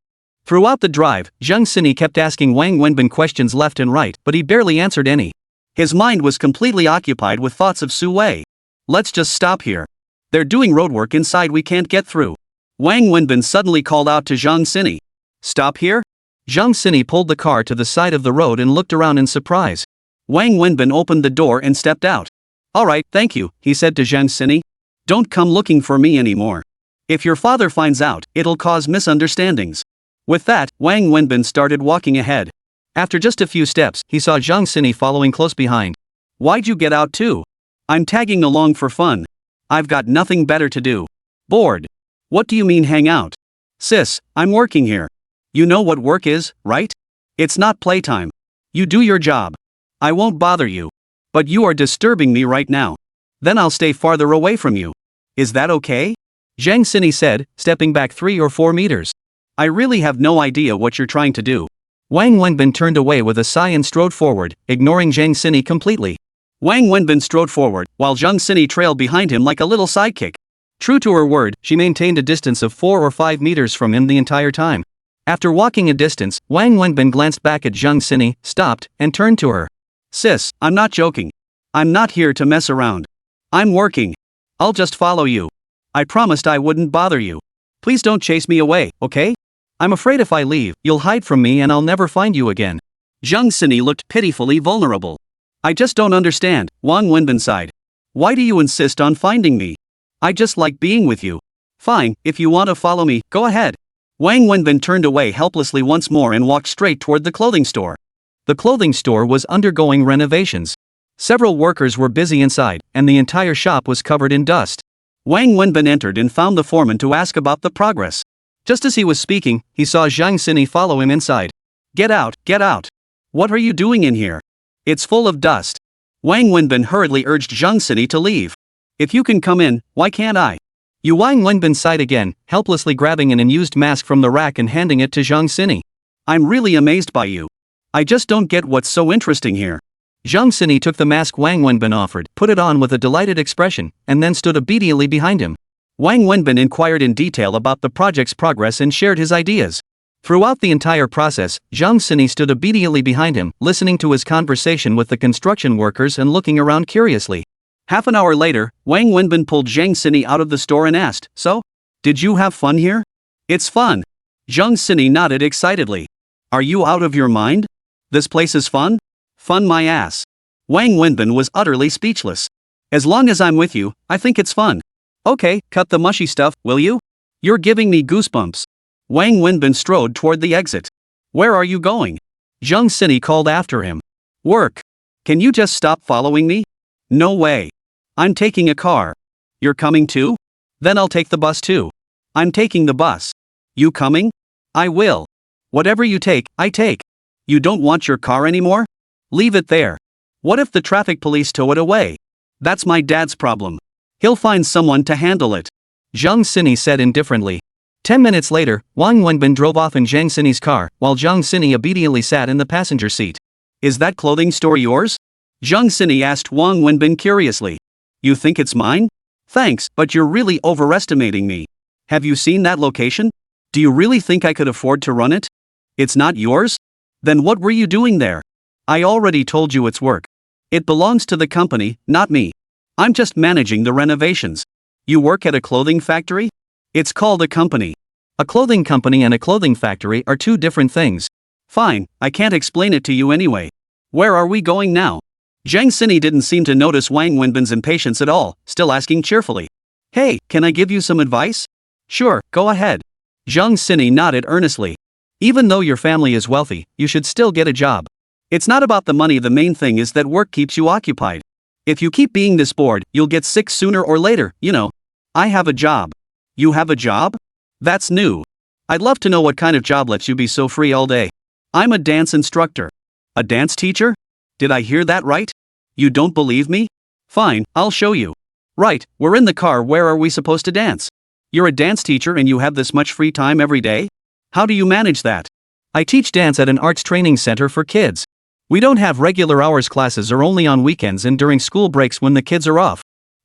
Throughout the drive, Zheng Sini kept asking Wang Wenbin questions left and right, but he barely answered any. His mind was completely occupied with thoughts of Su Wei. Let's just stop here. They're doing roadwork inside we can't get through. Wang Wenbin suddenly called out to Zheng Sini. Stop here? Zheng Sini pulled the car to the side of the road and looked around in surprise. Wang Wenbin opened the door and stepped out. Alright, thank you, he said to Zheng Sini. Don't come looking for me anymore. If your father finds out, it'll cause misunderstandings. With that, Wang Wenbin started walking ahead. After just a few steps, he saw Zheng Sini following close behind. Why'd you get out too? I'm tagging along for fun. I've got nothing better to do. Bored. What do you mean hang out? Sis, I'm working here. You know what work is, right? It's not playtime. You do your job. I won't bother you. But you are disturbing me right now. Then I'll stay farther away from you. Is that okay? Zheng Sini said, stepping back 3 or 4 meters. I really have no idea what you're trying to do. Wang Wenbin turned away with a sigh and strode forward, ignoring Zheng Sini completely. Wang Wenbin strode forward, while Zheng Sini trailed behind him like a little sidekick. True to her word, she maintained a distance of 4 or 5 meters from him the entire time. After walking a distance, Wang Wenbin glanced back at Zheng Sini, stopped, and turned to her. Sis, I'm not joking. I'm not here to mess around. I'm working. I'll just follow you. I promised I wouldn't bother you. Please don't chase me away, okay? I'm afraid if I leave, you'll hide from me and I'll never find you again. Zheng Sini looked pitifully vulnerable. I just don't understand, Wang Wenbin sighed. Why do you insist on finding me? I just like being with you. Fine, if you want to follow me, go ahead. Wang Wenbin turned away helplessly once more and walked straight toward the clothing store. The clothing store was undergoing renovations. Several workers were busy inside, and the entire shop was covered in dust. Wang Wenbin entered and found the foreman to ask about the progress. Just as he was speaking, he saw Zheng Sini follow him inside. Get out, get out. What are you doing in here? It's full of dust. Wang Wenbin hurriedly urged Zheng Sini to leave. If you can come in, why can't I? Wang Wenbin sighed again, helplessly grabbing an unused mask from the rack and handing it to Zheng Sini. I'm really amazed by you. I just don't get what's so interesting here. Zheng Sini took the mask Wang Wenbin offered, put it on with a delighted expression, and then stood obediently behind him. Wang Wenbin inquired in detail about the project's progress and shared his ideas. Throughout the entire process, Zheng Sini stood obediently behind him, listening to his conversation with the construction workers and looking around curiously. Half an hour later, Wang Wenbin pulled Zheng Sini out of the store and asked, So? Did you have fun here? It's fun. Zheng Sini nodded excitedly. Are you out of your mind? This place is fun? Fun my ass. Wang Wenbin was utterly speechless. As long as I'm with you, I think it's fun. Okay, cut the mushy stuff, will you? You're giving me goosebumps. Wang Wenbin strode toward the exit. Where are you going? Zhang Xini called after him. Work. Can you just stop following me? No way. I'm taking a car. You're coming too? Then I'll take the bus too. I'm taking the bus. You coming? I will. Whatever you take, I take. You don't want your car anymore? Leave it there. What if the traffic police tow it away? That's my dad's problem. He'll find someone to handle it. Zhang Xini said indifferently. 10 minutes later, Wang Wenbin drove off in Zhang Xini's car, while Zhang Xini obediently sat in the passenger seat. Is that clothing store yours? Zhang Xini asked Wang Wenbin curiously. You think it's mine? Thanks, but you're really overestimating me. Have you seen that location? Do you really think I could afford to run it? It's not yours? Then what were you doing there? I already told you it's work. It belongs to the company, not me. I'm just managing the renovations. You work at a clothing factory? It's called a company. A clothing company and a clothing factory are two different things. Fine, I can't explain it to you anyway. Where are we going now? Zhang Xini didn't seem to notice Wang Wenbin's impatience at all, still asking cheerfully. Hey, can I give you some advice? Sure, go ahead. Zhang Xini nodded earnestly. Even though your family is wealthy, you should still get a job. It's not about the money, the main thing is that work keeps you occupied. If you keep being this bored, you'll get sick sooner or later, you know. I have a job. You have a job? That's new. I'd love to know what kind of job lets you be so free all day. I'm a dance instructor. A dance teacher? Did I hear that right? You don't believe me? Fine, I'll show you. Right, we're in the car, where are we supposed to dance? You're a dance teacher and you have this much free time every day? How do you manage that? I teach dance at an arts training center for kids. We don't have regular hours classes or only on weekends and during school breaks when the kids are off.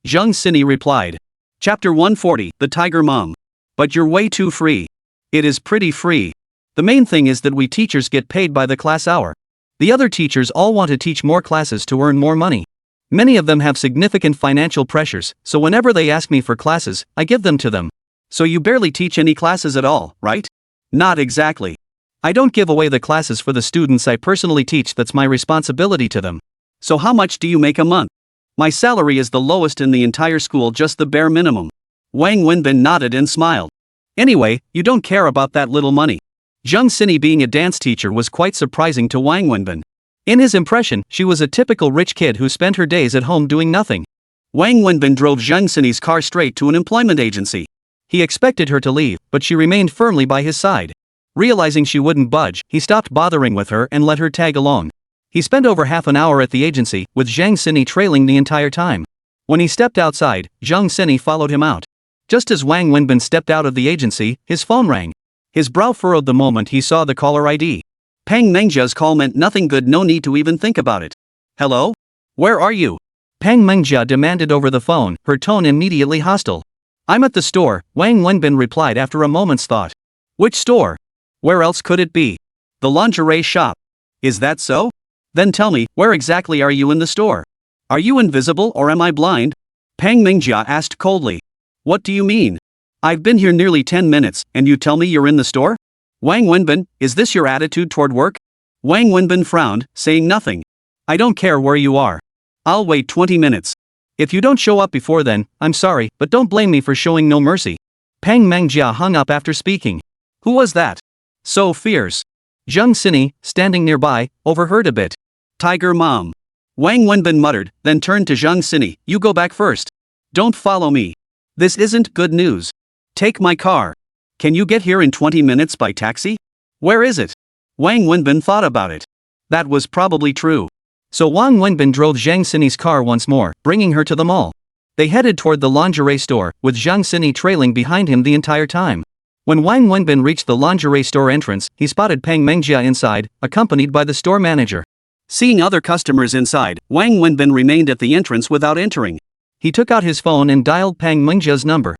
Zhang Xini replied. Chapter 140, The Tiger Mom. But you're way too free. It is pretty free. The main thing is that we teachers get paid by the class hour. The other teachers all want to teach more classes to earn more money. Many of them have significant financial pressures, so whenever they ask me for classes, I give them to them. So you barely teach any classes at all, right? Not exactly. I don't give away the classes for the students I personally teach, that's my responsibility to them. So how much do you make a month? My salary is the lowest in the entire school, just the bare minimum. Wang Wenbin nodded and smiled. Anyway, you don't care about that little money. Zhang Xini being a dance teacher was quite surprising to Wang Wenbin. In his impression, she was a typical rich kid who spent her days at home doing nothing. Wang Wenbin drove Zhang Xini's car straight to an employment agency. He expected her to leave, but she remained firmly by his side. Realizing she wouldn't budge, he stopped bothering with her and let her tag along. He spent over half an hour at the agency, with Zhang Xini trailing the entire time. When he stepped outside, Zhang Xini followed him out. Just as Wang Wenbin stepped out of the agency, his phone rang. His brow furrowed the moment he saw the caller ID. Pang Mengjia's call meant nothing good, no need to even think about it. Hello? Where are you? Pang Mengjia demanded over the phone, her tone immediately hostile. I'm at the store, Wang Wenbin replied after a moment's thought. Which store? Where else could it be? The lingerie shop. Is that so? Then tell me, where exactly are you in the store? Are you invisible or am I blind? Pang Mengjia asked coldly. What do you mean? I've been here nearly 10 minutes, and you tell me you're in the store? Wang Wenbin, is this your attitude toward work? Wang Wenbin frowned, saying nothing. I don't care where you are. I'll wait 20 minutes. If you don't show up before then, I'm sorry, but don't blame me for showing no mercy. Pang Mengjia hung up after speaking. Who was that? So fierce. Zhang Xini, standing nearby, overheard a bit. Tiger Mom. Wang Wenbin muttered, then turned to Zhang Xini. You go back first. Don't follow me. This isn't good news. Take my car. Can you get here in 20 minutes by taxi? Where is it? Wang Wenbin thought about it. That was probably true. So Wang Wenbin drove Zhang Xini's car once more, bringing her to the mall. They headed toward the lingerie store, with Zhang Xini trailing behind him the entire time. When Wang Wenbin reached the lingerie store entrance, he spotted Pang Mengjia inside, accompanied by the store manager. Seeing other customers inside, Wang Wenbin remained at the entrance without entering. He took out his phone and dialed Pang Mengjia's number.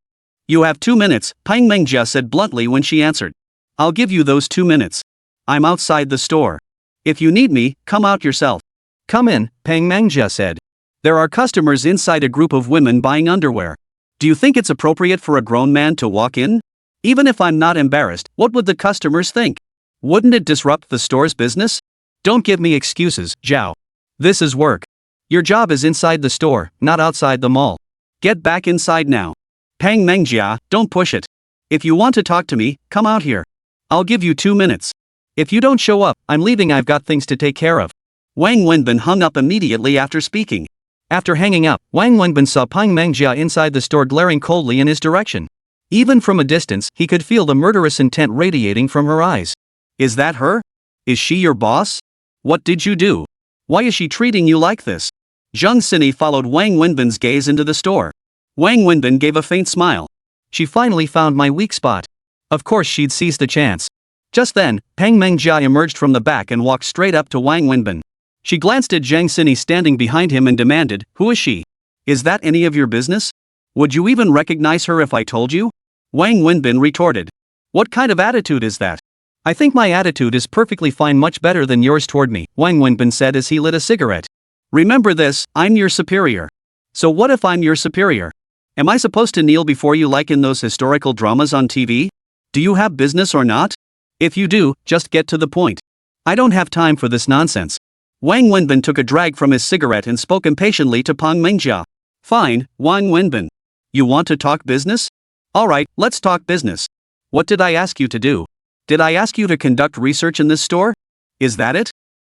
You have 2 minutes, Pang Mengjia said bluntly when she answered. I'll give you those 2 minutes. I'm outside the store. If you need me, come out yourself. Come in, Pang Mengjia said. There are customers inside, a group of women buying underwear. Do you think it's appropriate for a grown man to walk in? Even if I'm not embarrassed, what would the customers think? Wouldn't it disrupt the store's business? Don't give me excuses, Zhao. This is work. Your job is inside the store, not outside the mall. Get back inside now. Pang Mengjia, don't push it. If you want to talk to me, come out here. I'll give you 2 minutes. If you don't show up, I'm leaving. I've got things to take care of. Wang Wenbin hung up immediately after speaking. After hanging up, Wang Wenbin saw Pang Mengjia inside the store glaring coldly in his direction. Even from a distance, he could feel the murderous intent radiating from her eyes. Is that her? Is she your boss? What did you do? Why is she treating you like this? Zhang Sini followed Wang Wenbin's gaze into the store. Wang Wenbin gave a faint smile. She finally found my weak spot. Of course she'd seize the chance. Just then, Pang Mengjia emerged from the back and walked straight up to Wang Wenbin. She glanced at Zhang Sini standing behind him and demanded, "Who is she? Is that any of your business? Would you even recognize her if I told you?" Wang Wenbin retorted. "What kind of attitude is that?" "I think my attitude is perfectly fine, much better than yours toward me," Wang Wenbin said as he lit a cigarette. "Remember this, I'm your superior. So what if I'm your superior? Am I supposed to kneel before you like in those historical dramas on TV? Do you have business or not? If you do, just get to the point. I don't have time for this nonsense." Wang Wenbin took a drag from his cigarette and spoke impatiently to Pang Mengjia. "Fine, Wang Wenbin. You want to talk business? Alright, let's talk business. What did I ask you to do? Did I ask you to conduct research in this store? Is that it?"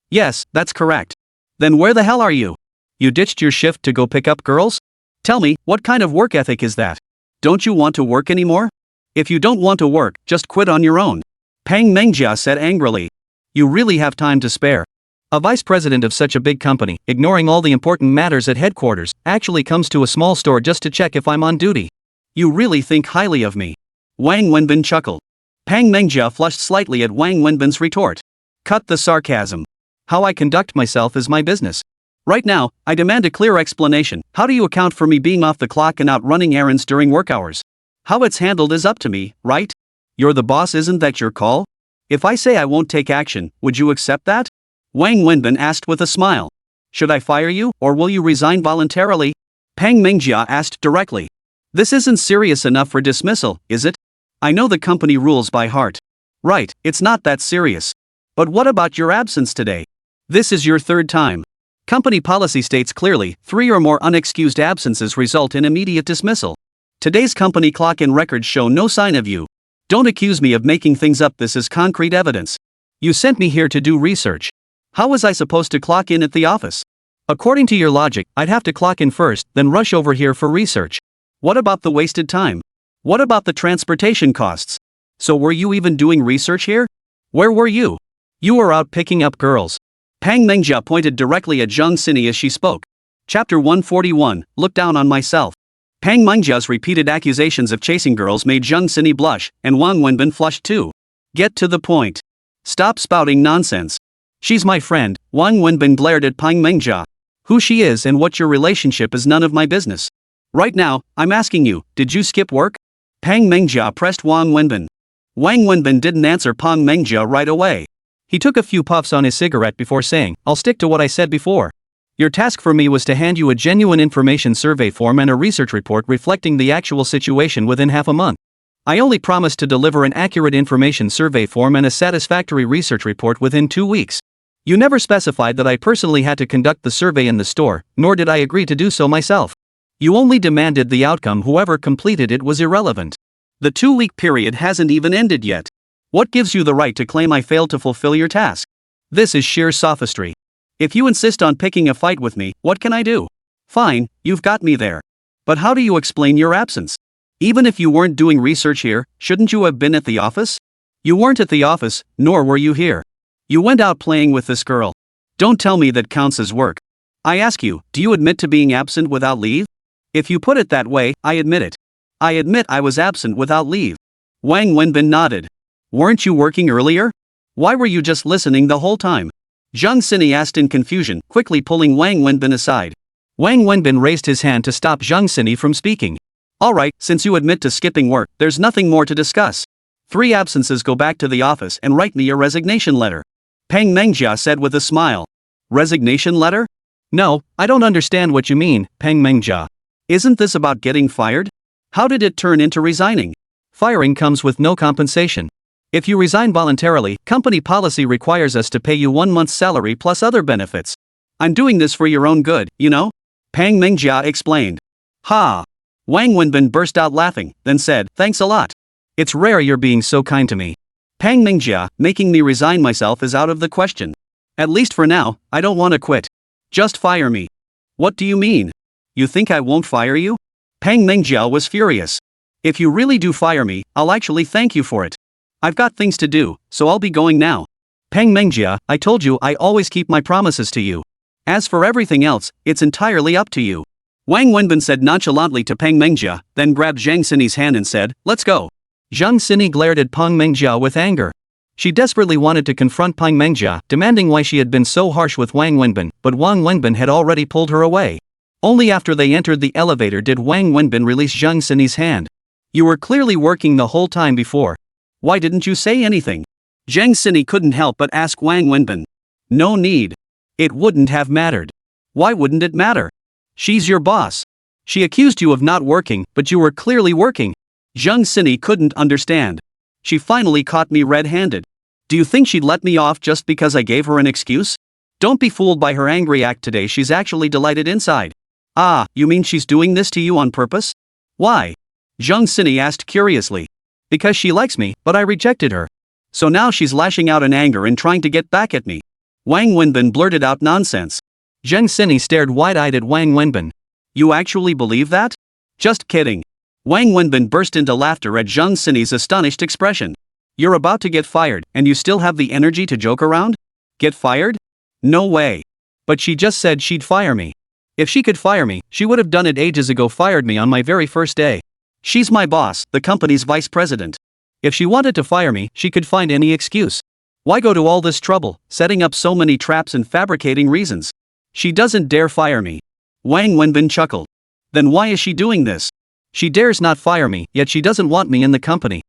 "Yes, that's correct." "Then where the hell are you? You ditched your shift to go pick up girls? Tell me, what kind of work ethic is that? Don't you want to work anymore? If you don't want to work, just quit on your own," Pang Mengjia said angrily. "You really have time to spare. A vice president of such a big company, ignoring all the important matters at headquarters, actually comes to a small store just to check if I'm on duty. You really think highly of me." Wang Wenbin chuckled. Pang Mengjia flushed slightly at Wang Wenbin's retort. "Cut the sarcasm. How I conduct myself is my business. Right now, I demand a clear explanation. How do you account for me being off the clock and out running errands during work hours? How it's handled is up to me, right? You're the boss, isn't that your call? If I say I won't take action, would you accept that?" Wang Wenbin asked with a smile. "Should I fire you, or will you resign voluntarily?" Pang Mengjia asked directly. "This isn't serious enough for dismissal, is it? I know the company rules by heart." "Right, it's not that serious. But what about your absence today? This is your third time. Company policy states clearly, 3 or more unexcused absences result in immediate dismissal. Today's company clock and records show no sign of you. Don't accuse me of making things up, this is concrete evidence. You sent me here to do research. How was I supposed to clock in at the office? According to your logic, I'd have to clock in first, then rush over here for research. What about the wasted time? What about the transportation costs? So were you even doing research here? Where were you? You were out picking up girls." Pang Mengjia pointed directly at Zhang Sini as she spoke. Chapter 141, Look Down on Myself. Pang Mengjia's repeated accusations of chasing girls made Zhang Sini blush, and Wang Wenbin flushed too. "Get to the point. Stop spouting nonsense." "She's my friend," Wang Wenbin glared at Pang Mengjia. "Who she is and what your relationship is none of my business. Right now, I'm asking you, did you skip work?" Pang Mengjia pressed Wang Wenbin. Wang Wenbin didn't answer Pang Mengjia right away. He took a few puffs on his cigarette before saying, "I'll stick to what I said before. Your task for me was to hand you a genuine information survey form and a research report reflecting the actual situation within half a month. I only promised to deliver an accurate information survey form and a satisfactory research report within 2 weeks. You never specified that I personally had to conduct the survey in the store, nor did I agree to do so myself. You only demanded the outcome. Whoever completed it was irrelevant. The 2-week period hasn't even ended yet. What gives you the right to claim I failed to fulfill your task? This is sheer sophistry. If you insist on picking a fight with me, what can I do? Fine, you've got me there. But how do you explain your absence? Even if you weren't doing research here, shouldn't you have been at the office? You weren't at the office, nor were you here. You went out playing with this girl. Don't tell me that counts as work. I ask you, do you admit to being absent without leave? If you put it that way, I admit it. I admit I was absent without leave." Wang Wenbin nodded. "Weren't you working earlier? Why were you just listening the whole time?" Zhang Sini asked in confusion, quickly pulling Wang Wenbin aside. Wang Wenbin raised his hand to stop Zhang Sini from speaking. "Alright, since you admit to skipping work, there's nothing more to discuss. 3 absences, go back to the office and write me a resignation letter," Pang Mengjia said with a smile. "Resignation letter? No, I don't understand what you mean, Pang Mengjia. Isn't this about getting fired? How did it turn into resigning? Firing comes with no compensation. If you resign voluntarily, company policy requires us to pay you 1 month's salary plus other benefits. I'm doing this for your own good, you know? Pang Mingjia explained. Ha! Wang Wenbin burst out laughing, then said, thanks a lot. It's rare you're being so kind to me. Pang Mingjia, making me resign myself is out of the question. At least for now, I don't want to quit. Just fire me. What do you mean? You think I won't fire you? Pang Mingjia was furious. If you really do fire me, I'll actually thank you for it. I've got things to do, so I'll be going now. Pang Mingjia, I told you I always keep my promises to you. As for everything else, it's entirely up to you. Wang Wenbin said nonchalantly to Pang Mingjia, then grabbed Zhang Sini's hand and said, let's go. Zhang Sini glared at Pang Mingjia with anger. She desperately wanted to confront Pang Mingjia, demanding why she had been so harsh with Wang Wenbin, but Wang Wenbin had already pulled her away. Only after they entered the elevator did Wang Wenbin release Zhang Sini's hand. You were clearly working the whole time before. Why didn't you say anything? Zhang Sini couldn't help but ask Wang Wenbin. No need. It wouldn't have mattered. Why wouldn't it matter? She's your boss. She accused you of not working, but you were clearly working. Zhang Sini couldn't understand. She finally caught me red-handed. Do you think she'd let me off just because I gave her an excuse? Don't be fooled by her angry act today, she's actually delighted inside. Ah, you mean she's doing this to you on purpose? Why? Zhang Sini asked curiously. Because she likes me, but I rejected her. So now she's lashing out in anger and trying to get back at me. Wang Wenbin blurted out nonsense. Zhang Sini stared wide-eyed at Wang Wenbin. You actually believe that? Just kidding. Wang Wenbin burst into laughter at Zhang Sini's astonished expression. You're about to get fired, and you still have the energy to joke around? Get fired? No way. But she just said she'd fire me. If she could fire me, she would have done it ages ago, fired me on my very first day. She's my boss, the company's vice president. If she wanted to fire me, she could find any excuse. Why go to all this trouble, setting up so many traps and fabricating reasons? She doesn't dare fire me. Wang Wenbin chuckled. Then why is she doing this? She dares not fire me, yet she doesn't want me in the company.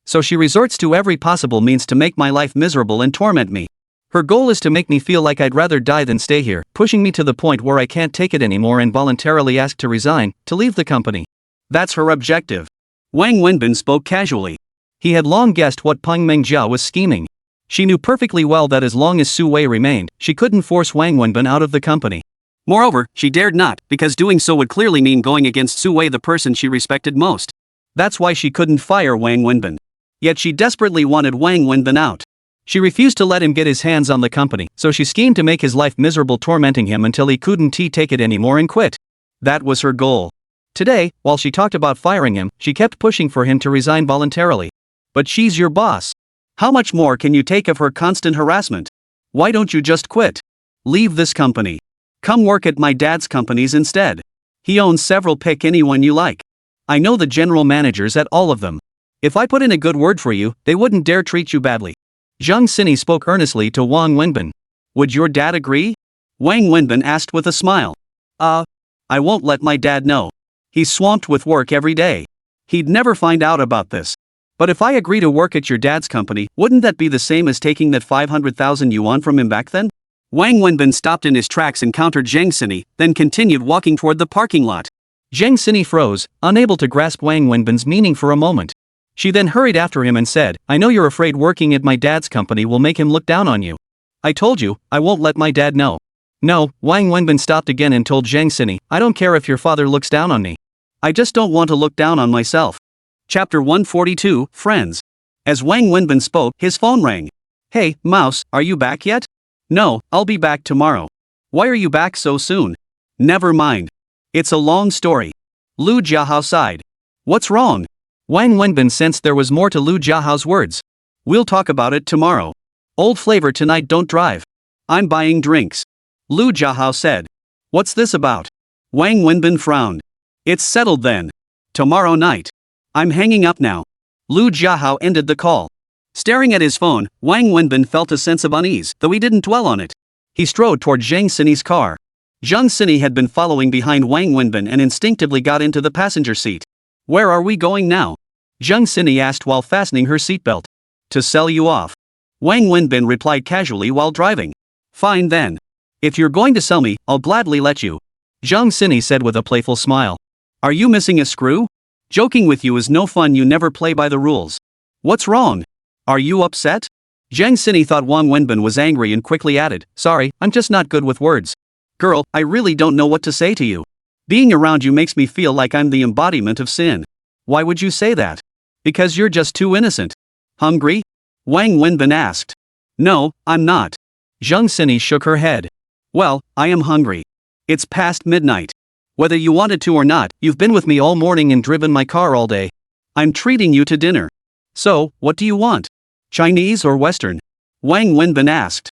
So she resorts to every possible means to make my life miserable and torment me. Her goal is to make me feel like I'd rather die than stay here, pushing me to the point where I can't take it anymore and voluntarily ask to resign, to leave the company. That's her objective. Wang Wenbin spoke casually. He had long guessed what Pang Mingjia was scheming. She knew perfectly well that as long as Su Wei remained, she couldn't force Wang Wenbin out of the company. Moreover, she dared not, because doing so would clearly mean going against Su Wei, the person she respected most. That's why she couldn't fire Wang Wenbin. Yet she desperately wanted Wang Wenbin out. She refused to let him get his hands on the company, so she schemed to make his life miserable, tormenting him until he couldn't take it anymore and quit. That was her goal. Today, while she talked about firing him, she kept pushing for him to resign voluntarily. But she's your boss. How much more can you take of her constant harassment? Why don't you just quit? Leave this company. Come work at my dad's companies instead. He owns several, pick anyone you like. I know the general managers at all of them. If I put in a good word for you, they wouldn't dare treat you badly. Zhang Sini spoke earnestly to Wang Wenbin. Would your dad agree? Wang Wenbin asked with a smile. I won't let my dad know. He's swamped with work every day. He'd never find out about this. But if I agree to work at your dad's company, wouldn't that be the same as taking that 500,000 yuan from him back then? Wang Wenbin stopped in his tracks and countered Zhang Sini, then continued walking toward the parking lot. Zhang Sini froze, unable to grasp Wang Wenbin's meaning for a moment. She then hurried after him and said, I know you're afraid working at my dad's company will make him look down on you. I told you, I won't let my dad know. No, Wang Wenbin stopped again and told Zhang Sini, I don't care if your father looks down on me. I just don't want to look down on myself. Chapter 142, Friends. As Wang Wenbin spoke, his phone rang. Hey, Mouse, are you back yet? No, I'll be back tomorrow. Why are you back so soon? Never mind. It's a long story. Lu Jiahao sighed. What's wrong? Wang Wenbin sensed there was more to Lu Jiahao's words. We'll talk about it tomorrow. Old flavor tonight, don't drive. I'm buying drinks. Lu Jiahao said. What's this about? Wang Wenbin frowned. It's settled then. Tomorrow night. I'm hanging up now. Lu Jiahao ended the call. Staring at his phone, Wang Wenbin felt a sense of unease, though he didn't dwell on it. He strode toward Zhang Sini's car. Zhang Sini had been following behind Wang Wenbin and instinctively got into the passenger seat. Where are we going now? Zhang Sini asked while fastening her seatbelt. To sell you off. Wang Wenbin replied casually while driving. Fine then. If you're going to sell me, I'll gladly let you. Zhang Sini said with a playful smile. Are you missing a screw? Joking with you is no fun, you never play by the rules. What's wrong? Are you upset? Zhang Sini thought Wang Wenbin was angry and quickly added, sorry, I'm just not good with words. Girl, I really don't know what to say to you. Being around you makes me feel like I'm the embodiment of sin. Why would you say that? Because you're just too innocent. Hungry? Wang Wenbin asked. No, I'm not. Zheng Sini shook her head. Well, I am hungry. It's past midnight. Whether you wanted to or not, you've been with me all morning and driven my car all day. I'm treating you to dinner. So, what do you want? Chinese or Western? Wang Wenbin asked.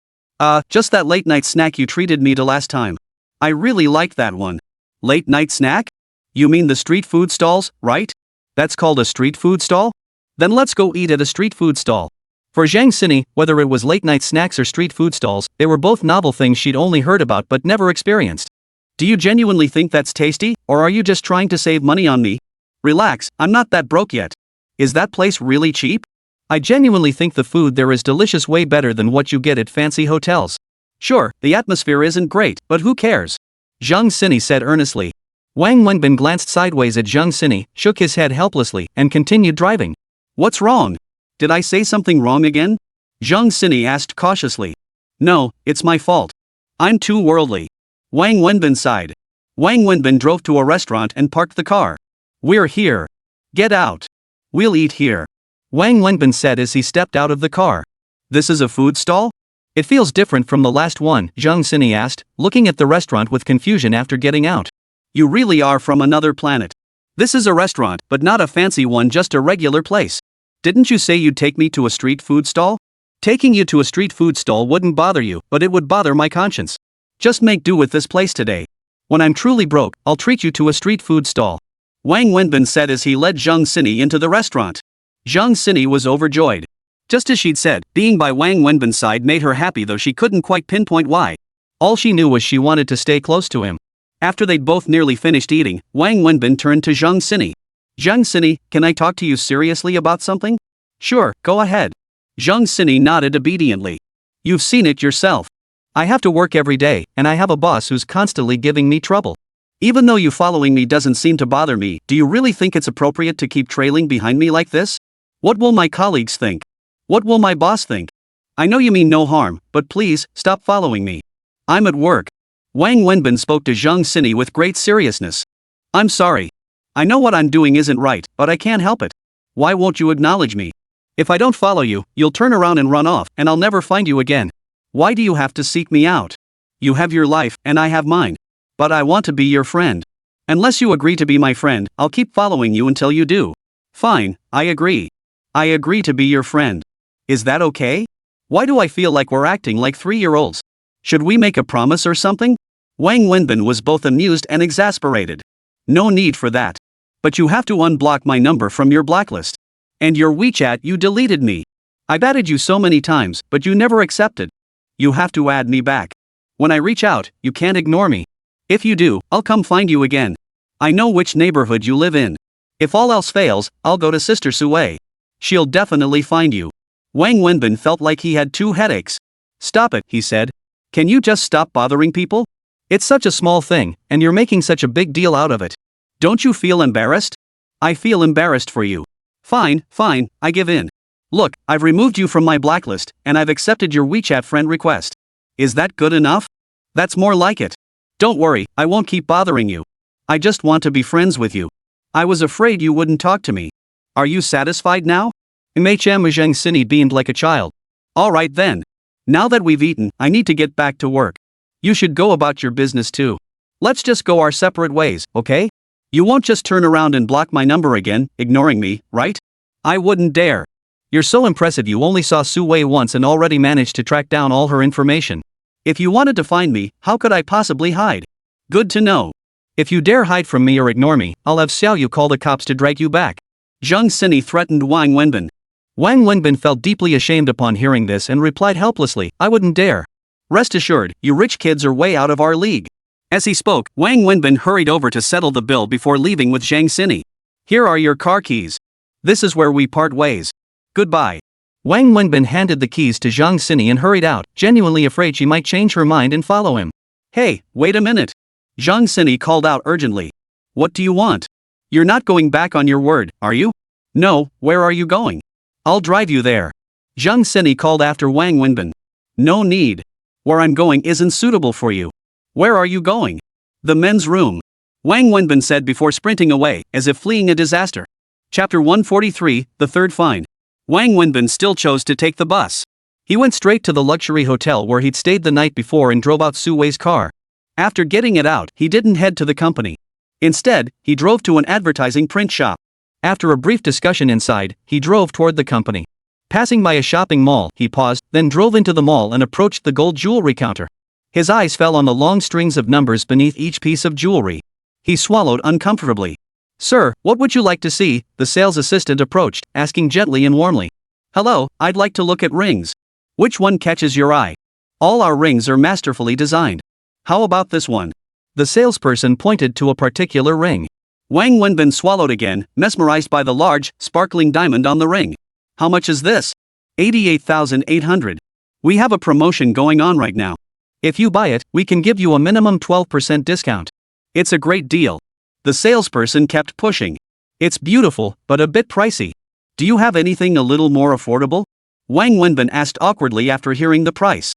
Just that late night snack you treated me to last time. I really liked that one. Late night snack? You mean the street food stalls, right? That's called a street food stall? Then let's go eat at a street food stall. For Zhang Sini, whether it was late night snacks or street food stalls, they were both novel things she'd only heard about but never experienced. Do you genuinely think that's tasty, or are you just trying to save money on me? Relax, I'm not that broke yet. Is that place really cheap? I genuinely think the food there is delicious, way better than what you get at fancy hotels. Sure, the atmosphere isn't great, but who cares? Zhang Sini said earnestly. Wang Wenbin glanced sideways at Zhang Sini, shook his head helplessly, and continued driving. What's wrong? Did I say something wrong again? Zhang Sini asked cautiously. No, it's my fault. I'm too worldly. Wang Wenbin sighed. Wang Wenbin drove to a restaurant and parked the car. We're here. Get out. We'll eat here. Wang Wenbin said as he stepped out of the car. This is a food stall? It feels different from the last one, Zhang Sini asked, looking at the restaurant with confusion after getting out. You really are from another planet. This is a restaurant, but not a fancy one, just a regular place. Didn't you say you'd take me to a street food stall? Taking you to a street food stall wouldn't bother you, but it would bother my conscience. Just make do with this place today. When I'm truly broke, I'll treat you to a street food stall. Wang Wenbin said as he led Zhang Sini into the restaurant. Zhang Sini was overjoyed. Just as she'd said, being by Wang Wenbin's side made her happy, though she couldn't quite pinpoint why. All she knew was she wanted to stay close to him. After they'd both nearly finished eating, Wang Wenbin turned to Zhang Sini. Zhang Sini, can I talk to you seriously about something? Sure, go ahead. Zhang Sini nodded obediently. You've seen it yourself. I have to work every day, and I have a boss who's constantly giving me trouble. Even though you following me doesn't seem to bother me, do you really think it's appropriate to keep trailing behind me like this? What will my colleagues think? What will my boss think? I know you mean no harm, but please, stop following me. I'm at work. Wang Wenbin spoke to Zhang Sini with great seriousness. I'm sorry. I know what I'm doing isn't right, but I can't help it. Why won't you acknowledge me? If I don't follow you, you'll turn around and run off, and I'll never find you again. Why do you have to seek me out? You have your life, and I have mine. But I want to be your friend. Unless you agree to be my friend, I'll keep following you until you do. Fine, I agree. I agree to be your friend. Is that okay? Why do I feel like we're acting like 3-year-olds? Should we make a promise or something? Wang Wenbin was both amused and exasperated. No need for that. But you have to unblock my number from your blacklist. And your WeChat, you deleted me. I've added you so many times, but you never accepted. You have to add me back. When I reach out, you can't ignore me. If you do, I'll come find you again. I know which neighborhood you live in. If all else fails, I'll go to Sister Sue. She'll definitely find you. Wang Wenbin felt like he had 2 headaches. Stop it, he said. Can you just stop bothering people? It's such a small thing, and you're making such a big deal out of it. Don't you feel embarrassed? I feel embarrassed for you. Fine, I give in. Look, I've removed you from my blacklist, and I've accepted your WeChat friend request. Is that good enough? That's more like it. Don't worry, I won't keep bothering you. I just want to be friends with you. I was afraid you wouldn't talk to me. Are you satisfied now? Zhang Sini beamed like a child. All right then. Now that we've eaten, I need to get back to work. You should go about your business too. Let's just go our separate ways, okay? You won't just turn around and block my number again, ignoring me, right? I wouldn't dare. You're so impressive, you only saw Su Wei once and already managed to track down all her information. If you wanted to find me, how could I possibly hide? Good to know. If you dare hide from me or ignore me, I'll have Xiao Yu call the cops to drag you back. Zhang Sini threatened Wang Wenbin. Wang Wenbin felt deeply ashamed upon hearing this and replied helplessly, I wouldn't dare. Rest assured, you rich kids are way out of our league. As he spoke, Wang Wenbin hurried over to settle the bill before leaving with Zhang Sini. Here are your car keys. This is where we part ways. Goodbye. Wang Wenbin handed the keys to Zhang Sini and hurried out, genuinely afraid she might change her mind and follow him. Hey, wait a minute. Zhang Sini called out urgently. What do you want? You're not going back on your word, are you? No, where are you going? I'll drive you there. Zhang Sini called after Wang Wenbin. No need. Where I'm going isn't suitable for you. Where are you going? The men's room. Wang Wenbin said before sprinting away, as if fleeing a disaster. Chapter 143, The Third Fine. Wang Wenbin still chose to take the bus. He went straight to the luxury hotel where he'd stayed the night before and drove out Su Wei's car. After getting it out, he didn't head to the company. Instead, he drove to an advertising print shop. After a brief discussion inside, he drove toward the company. Passing by a shopping mall, he paused, then drove into the mall and approached the gold jewelry counter. His eyes fell on the long strings of numbers beneath each piece of jewelry. He swallowed uncomfortably. "Sir, what would you like to see?" the sales assistant approached, asking gently and warmly. "Hello, I'd like to look at rings. Which one catches your eye? All our rings are masterfully designed. How about this one?" The salesperson pointed to a particular ring. Wang Wenbin swallowed again, mesmerized by the large, sparkling diamond on the ring. "How much is this?" 88,800. "We have a promotion going on right now. If you buy it, we can give you a minimum 12% discount. It's a great deal." The salesperson kept pushing. "It's beautiful, but a bit pricey. Do you have anything a little more affordable?" Wang Wenbin asked awkwardly after hearing the price.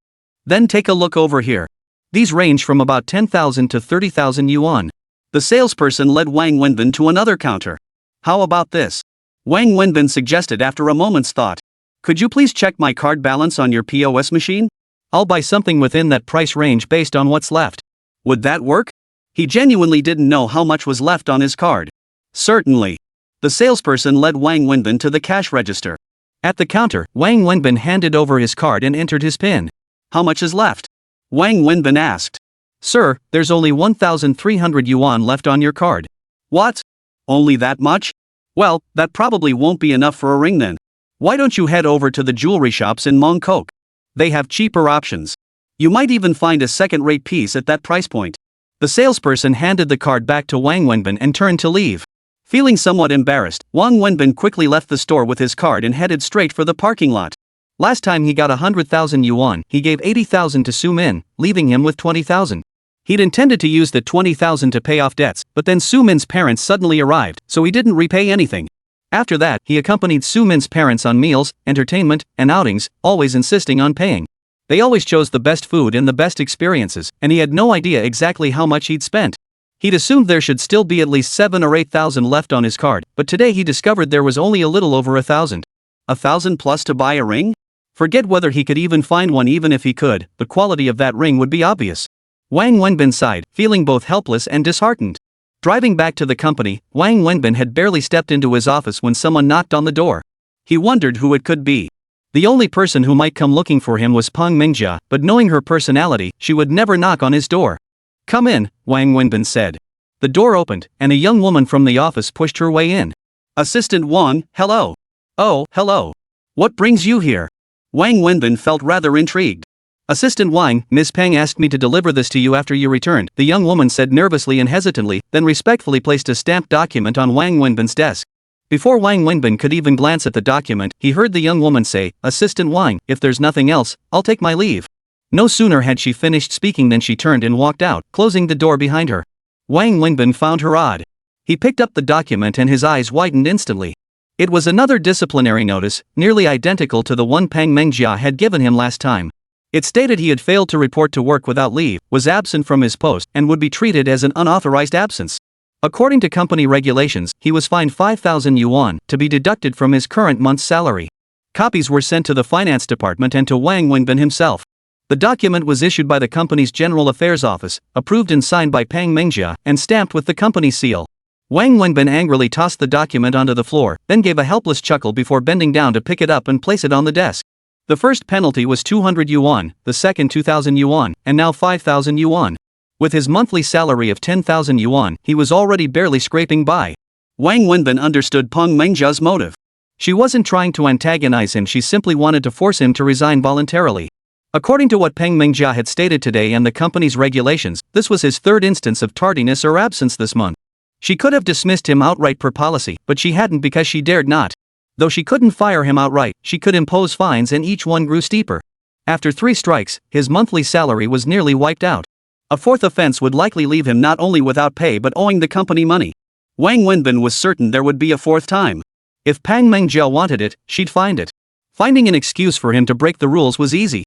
"Then take a look over here. These range from about 10,000 to 30,000 yuan. The salesperson led Wang Wenbin to another counter. "How about this?" Wang Wenbin suggested after a moment's thought. "Could you please check my card balance on your POS machine? I'll buy something within that price range based on what's left." Would that work? He genuinely didn't know how much was left on his card. Certainly. The salesperson led Wang Wenbin to the cash register. At the counter, Wang Wenbin handed over his card and entered his PIN. "How much is left?" Wang Wenbin asked. "Sir, there's only 1,300 yuan left on your card." "What? Only that much? Well, that probably won't be enough for a ring then. Why don't you head over to the jewelry shops in Mongkok? They have cheaper options. You might even find a second-rate piece at that price point." The salesperson handed the card back to Wang Wenbin and turned to leave. Feeling somewhat embarrassed, Wang Wenbin quickly left the store with his card and headed straight for the parking lot. Last time he got 100,000 yuan, he gave 80,000 to Su Min, leaving him with 20,000. He'd intended to use the 20,000 to pay off debts, but then Su Min's parents suddenly arrived, so he didn't repay anything. After that, he accompanied Su Min's parents on meals, entertainment, and outings, always insisting on paying. They always chose the best food and the best experiences, and he had no idea exactly how much he'd spent. He'd assumed there should still be at least 7 or 8,000 left on his card, but today he discovered there was only a little over 1,000. 1,000 plus to buy a ring? Forget whether he could even find one. Even if he could, the quality of that ring would be obvious. Wang Wenbin sighed, feeling both helpless and disheartened. Driving back to the company, Wang Wenbin had barely stepped into his office when someone knocked on the door. He wondered who it could be. The only person who might come looking for him was Peng Mingjia, but knowing her personality, she would never knock on his door. "Come in," Wang Wenbin said. The door opened, and a young woman from the office pushed her way in. "Assistant Wang, hello." "Oh, hello. What brings you here?" Wang Wenbin felt rather intrigued. "Assistant Wang, Ms. Peng asked me to deliver this to you after you returned," the young woman said nervously and hesitantly, then respectfully placed a stamped document on Wang Wenbin's desk. Before Wang Wenbin could even glance at the document, he heard the young woman say, "Assistant Wang, if there's nothing else, I'll take my leave." No sooner had she finished speaking than she turned and walked out, closing the door behind her. Wang Wenbin found her odd. He picked up the document and his eyes widened instantly. It was another disciplinary notice, nearly identical to the one Peng Mingjia had given him last time. It stated he had failed to report to work without leave, was absent from his post, and would be treated as an unauthorized absence. According to company regulations, he was fined 5,000 yuan, to be deducted from his current month's salary. Copies were sent to the finance department and to Wang Wenbin himself. The document was issued by the company's General Affairs Office, approved and signed by Peng Mingjia, and stamped with the company seal. Wang Wenbin angrily tossed the document onto the floor, then gave a helpless chuckle before bending down to pick it up and place it on the desk. The first penalty was 200 yuan, the second 2,000 yuan, and now 5,000 yuan. With his monthly salary of 10,000 yuan, he was already barely scraping by. Wang Wenbin understood Peng Mingjia's motive. She wasn't trying to antagonize him, she simply wanted to force him to resign voluntarily. According to what Peng Mingjia had stated today and the company's regulations, this was his third instance of tardiness or absence this month. She could have dismissed him outright per policy, but she hadn't because she dared not. Though she couldn't fire him outright, she could impose fines, and each one grew steeper. After 3 strikes, his monthly salary was nearly wiped out. A fourth offense would likely leave him not only without pay but owing the company money. Wang Wenbin was certain there would be a fourth time. If Peng Mingjia wanted it, she'd find it. Finding an excuse for him to break the rules was easy.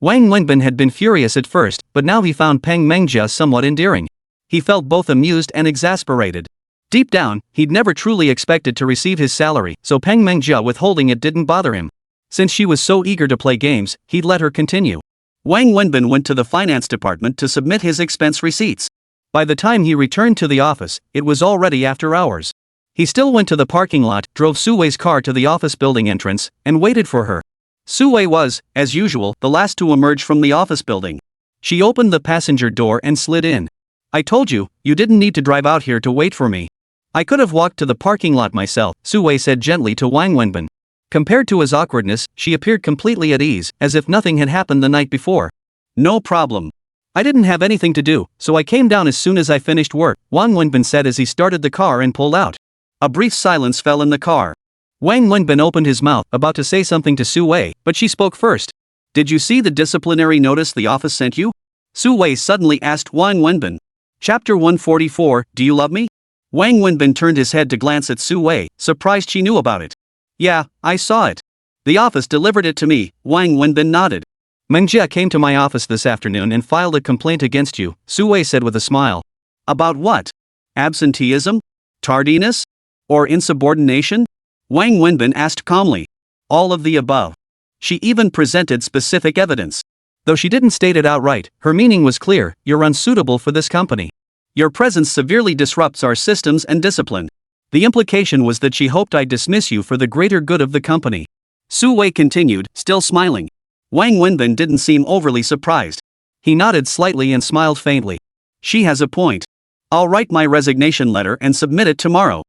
Wang Wenbin had been furious at first, but now he found Peng Mengjia somewhat endearing. He felt both amused and exasperated. Deep down, he'd never truly expected to receive his salary, so Peng Mengjia withholding it didn't bother him. Since she was so eager to play games, he'd let her continue. Wang Wenbin went to the finance department to submit his expense receipts. By the time he returned to the office, it was already after hours. He still went to the parking lot, drove Suwei's car to the office building entrance, and waited for her. Suwei was, as usual, the last to emerge from the office building. She opened the passenger door and slid in. "I told you, you didn't need to drive out here to wait for me. I could have walked to the parking lot myself," Suwei said gently to Wang Wenbin. Compared to his awkwardness, she appeared completely at ease, as if nothing had happened the night before. "No problem. I didn't have anything to do, so I came down as soon as I finished work," Wang Wenbin said as he started the car and pulled out. A brief silence fell in the car. Wang Wenbin opened his mouth, about to say something to Suwei, but she spoke first. "Did you see the disciplinary notice the office sent you?" Suwei suddenly asked Wang Wenbin. Chapter 144, Do You Love Me? Wang Wenbin turned his head to glance at Suwei, surprised she knew about it. "Yeah, I saw it. The office delivered it to me," Wang Wenbin nodded. "Mengjia came to my office this afternoon and filed a complaint against you," Suwei said with a smile. "About what? Absenteeism? Tardiness? Or insubordination?" Wang Wenbin asked calmly. "All of the above. She even presented specific evidence. Though she didn't state it outright, her meaning was clear: you're unsuitable for this company. Your presence severely disrupts our systems and discipline. The implication was that she hoped I'd dismiss you for the greater good of the company." Suwei continued, still smiling. Wang Wenbin didn't seem overly surprised. He nodded slightly and smiled faintly. "She has a point. I'll write my resignation letter and submit it tomorrow."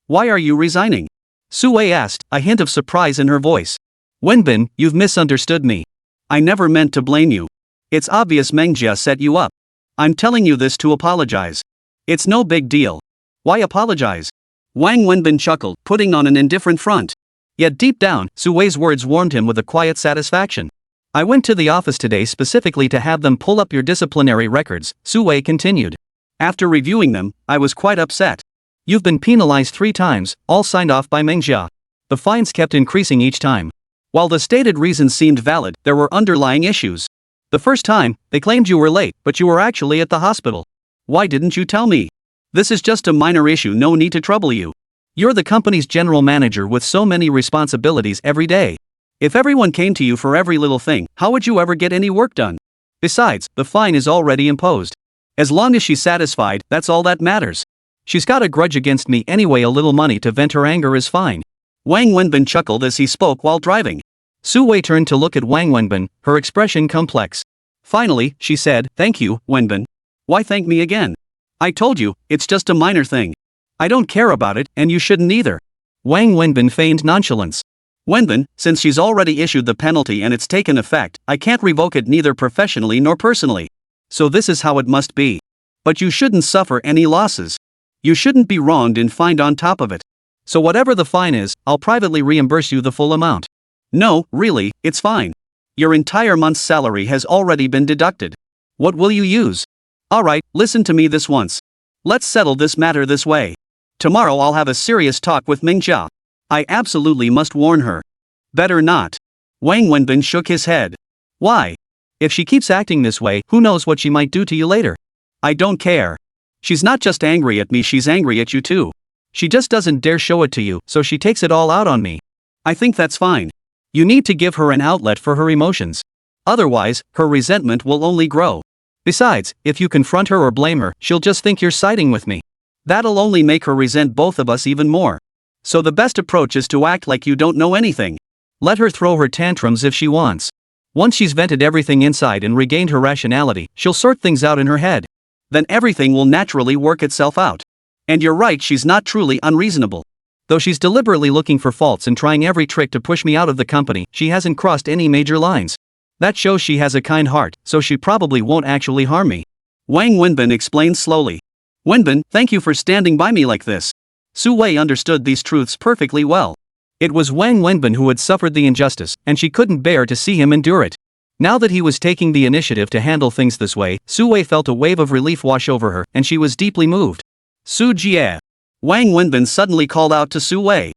"Why are you resigning?" Suwei asked, a hint of surprise in her voice. "Wenbin, you've misunderstood me. I never meant to blame you. It's obvious Mengjia set you up. I'm telling you this to apologize. It's no big deal." "Why apologize?" Wang Wenbin chuckled, putting on an indifferent front. Yet deep down, Suwei's words warmed him with a quiet satisfaction. "I went to the office today specifically to have them pull up your disciplinary records," Suwei continued. "After reviewing them, I was quite upset. You've been penalized 3 times, all signed off by Mengjia. The fines kept increasing each time. While the stated reasons seemed valid, there were underlying issues. The first time, they claimed you were late, but you were actually at the hospital. Why didn't you tell me? This is just a minor issue, no need to trouble you. You're the company's general manager with so many responsibilities every day. If everyone came to you for every little thing, how would you ever get any work done? Besides, the fine is already imposed. As long as she's satisfied, that's all that matters. She's got a grudge against me anyway, a little money to vent her anger is fine." Wang Wenbin chuckled as he spoke while driving. Suwei turned to look at Wang Wenbin, her expression complex. Finally, she said, "Thank you, Wenbin. Why thank me again? I told you, it's just a minor thing. I don't care about it, and you shouldn't either." Wang Wenbin feigned nonchalance. "Wenbin, since she's already issued the penalty and it's taken effect, I can't revoke it neither professionally nor personally. So this is how it must be. But you shouldn't suffer any losses. You shouldn't be wronged and fined on top of it. So whatever the fine is, I'll privately reimburse you the full amount." "No, really, it's fine. Your entire month's salary has already been deducted. What will you use?" "Alright, listen to me this once. Let's settle this matter this way. Tomorrow I'll have a serious talk with Mengjia. I absolutely must warn her." "Better not." Wang Wenbin shook his head. "Why? If she keeps acting this way, who knows what she might do to you later?" "I don't care. She's not just angry at me, she's angry at you too. She just doesn't dare show it to you, so she takes it all out on me. I think that's fine. You need to give her an outlet for her emotions. Otherwise, her resentment will only grow. Besides, if you confront her or blame her, she'll just think you're siding with me. That'll only make her resent both of us even more. So the best approach is to act like you don't know anything. Let her throw her tantrums if she wants. Once she's vented everything inside and regained her rationality, she'll sort things out in her head. Then everything will naturally work itself out. And you're right, she's not truly unreasonable. Though she's deliberately looking for faults and trying every trick to push me out of the company, she hasn't crossed any major lines. That shows she has a kind heart, so she probably won't actually harm me." Wang Wenbin explained slowly. "Wenbin, thank you for standing by me like this." Suwei understood these truths perfectly well. It was Wang Wenbin who had suffered the injustice, and she couldn't bear to see him endure it. Now that he was taking the initiative to handle things this way, Suwei felt a wave of relief wash over her, and she was deeply moved. "Su Jie." Wang Wenbin suddenly called out to Suwei.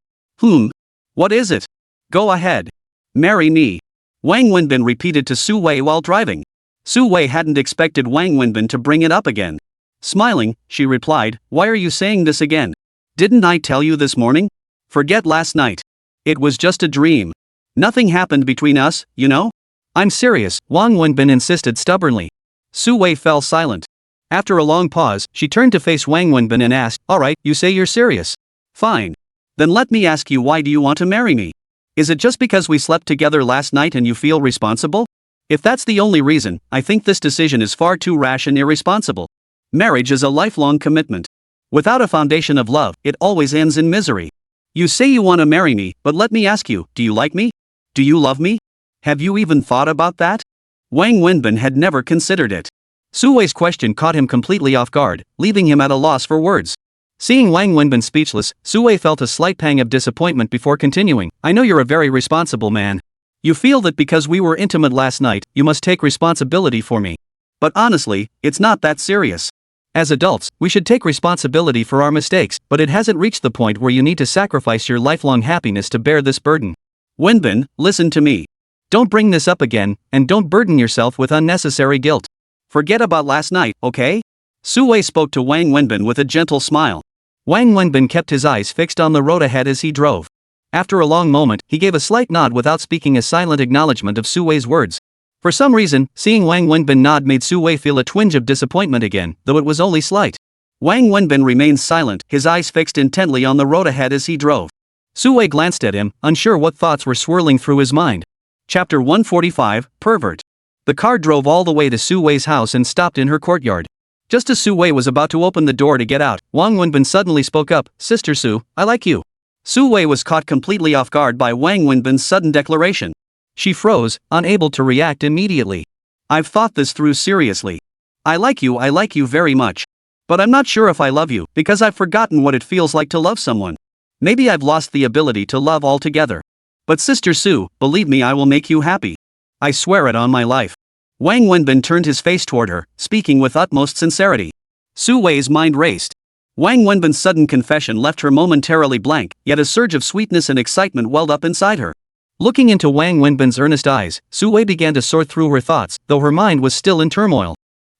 What is it? Go ahead. Marry me." Wang Wenbin repeated to Su Wei while driving. Su Wei hadn't expected Wang Wenbin to bring it up again. Smiling, she replied, "Why are you saying this again? Didn't I tell you this morning? Forget last night. It was just a dream. Nothing happened between us, you know?" "I'm serious," Wang Wenbin insisted stubbornly. Su Wei fell silent. After a long pause, she turned to face Wang Wenbin and asked, "Alright, you say you're serious. Fine. Then let me ask you, why do you want to marry me? Is it just because we slept together last night and you feel responsible? If that's the only reason, I think this decision is far too rash and irresponsible. Marriage is a lifelong commitment. Without a foundation of love, it always ends in misery. You say you want to marry me, but let me ask you, do you like me? Do you love me? Have you even thought about that?" Wang Wenbin had never considered it. Su Wei's question caught him completely off guard, leaving him at a loss for words. Seeing Wang Wenbin speechless, Su Wei felt a slight pang of disappointment before continuing. "I know you're a very responsible man. You feel that because we were intimate last night, you must take responsibility for me. But honestly, it's not that serious. As adults, we should take responsibility for our mistakes, but it hasn't reached the point where you need to sacrifice your lifelong happiness to bear this burden. Wenbin, listen to me. Don't bring this up again, and don't burden yourself with unnecessary guilt. Forget about last night, okay?" Su Wei spoke to Wang Wenbin with a gentle smile. Wang Wenbin kept his eyes fixed on the road ahead as he drove. After a long moment, he gave a slight nod without speaking a silent acknowledgement of Su Wei's words. For some reason, seeing Wang Wenbin nod made Su Wei feel a twinge of disappointment again, though it was only slight. Wang Wenbin remained silent, his eyes fixed intently on the road ahead as he drove. Su Wei glanced at him, unsure what thoughts were swirling through his mind. Chapter 145, Pervert. The car drove all the way to Su Wei's house and stopped in her courtyard. Just as Su Wei was about to open the door to get out, Wang Wenbin suddenly spoke up, "Sister Su, I like you." Su Wei was caught completely off guard by Wang Wenbin's sudden declaration. She froze, unable to react immediately. "I've thought this through seriously. I like you very much. But I'm not sure if I love you, because I've forgotten what it feels like to love someone. Maybe I've lost the ability to love altogether. But Sister Su, believe me, I will make you happy. I swear it on my life." Wang Wenbin turned his face toward her, speaking with utmost sincerity. Su Wei's mind raced. Wang Wenbin's sudden confession left her momentarily blank, yet a surge of sweetness and excitement welled up inside her. Looking into Wang Wenbin's earnest eyes, Su Wei began to sort through her thoughts, though her mind was still in turmoil.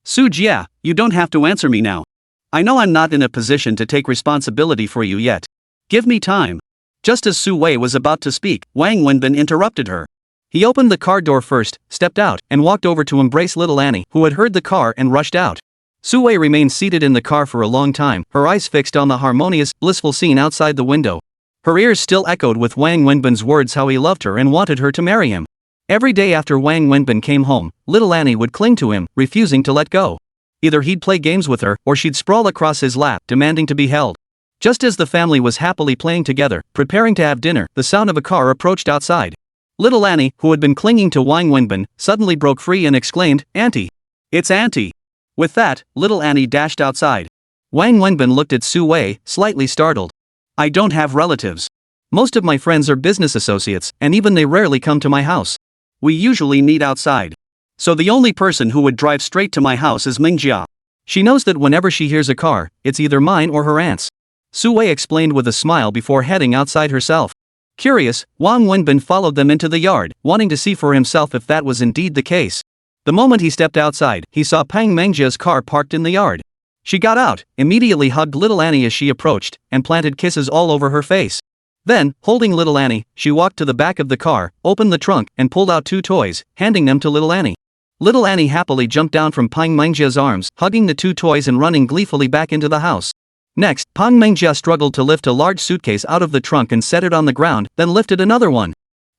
"Su Jia, you don't have to answer me now. I know I'm not in a position to take responsibility for you yet. Give me time." Just as Su Wei was about to speak, Wang Wenbin interrupted her. He opened the car door first, stepped out, and walked over to embrace little Annie, who had heard the car and rushed out. Su Wei remained seated in the car for a long time, her eyes fixed on the harmonious, blissful scene outside the window. Her ears still echoed with Wang Wenbin's words how he loved her and wanted her to marry him. Every day after Wang Wenbin came home, little Annie would cling to him, refusing to let go. Either he'd play games with her, or she'd sprawl across his lap, demanding to be held. Just as the family was happily playing together, preparing to have dinner, the sound of a car approached outside. Little Annie, who had been clinging to Wang Wenbin, suddenly broke free and exclaimed, "Auntie! It's Auntie!" With that, little Annie dashed outside. Wang Wenbin looked at Su Wei, slightly startled. "I don't have relatives. Most of my friends are business associates, and even they rarely come to my house. We usually meet outside. So the only person who would drive straight to my house is Mingjia. She knows that whenever she hears a car, it's either mine or her aunt's." Su Wei explained with a smile before heading outside herself. Curious, Wang Wenbin followed them into the yard, wanting to see for himself if that was indeed the case. The moment he stepped outside, he saw Pang Mengjia's car parked in the yard. She got out, immediately hugged little Annie as she approached, and planted kisses all over her face. Then, holding little Annie, she walked to the back of the car, opened the trunk, and pulled out 2 toys, handing them to little Annie. Little Annie happily jumped down from Pang Mengjia's arms, hugging the 2 toys and running gleefully back into the house. Next, Pang Mengjia struggled to lift a large suitcase out of the trunk and set it on the ground, then lifted another one.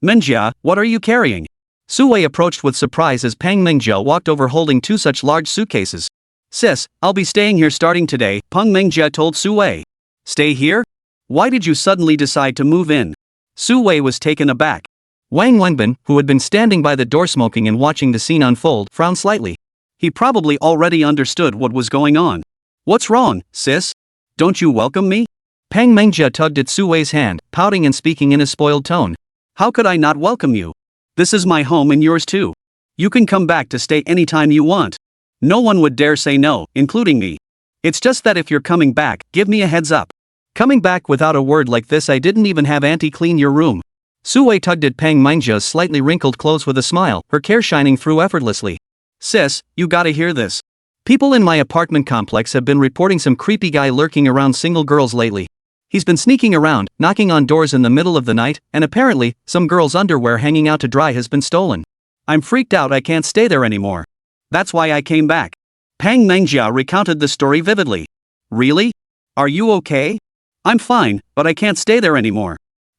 "Mengjia, what are you carrying?" Su Wei approached with surprise as Pang Mengjia walked over holding 2 such large suitcases. "Sis, I'll be staying here starting today," Pang Mengjia told Su Wei. "Stay here? Why did you suddenly decide to move in?" Su Wei was taken aback. Wang Wenbin, who had been standing by the door smoking and watching the scene unfold, frowned slightly. He probably already understood what was going on. "What's wrong, sis? Don't you welcome me?" Pang Mengjia tugged at Su Wei's hand, pouting and speaking in a spoiled tone. "How could I not welcome you? This is my home and yours too. You can come back to stay anytime you want. No one would dare say no, including me. It's just that if you're coming back, give me a heads up. Coming back without a word like this, I didn't even have Auntie clean your room." Sue tugged at Pang Mengjia's slightly wrinkled clothes with a smile, her care shining through effortlessly. Sis, you gotta hear this. People in my apartment complex have been reporting some creepy guy lurking around single girls lately. He's been sneaking around, knocking on doors in the middle of the night, and apparently, some girl's underwear hanging out to dry has been stolen. I'm freaked out, I can't stay there anymore. That's why I came back. Pang Mengjia recounted the story vividly. Really? Are you okay? I'm fine, but I can't stay there anymore.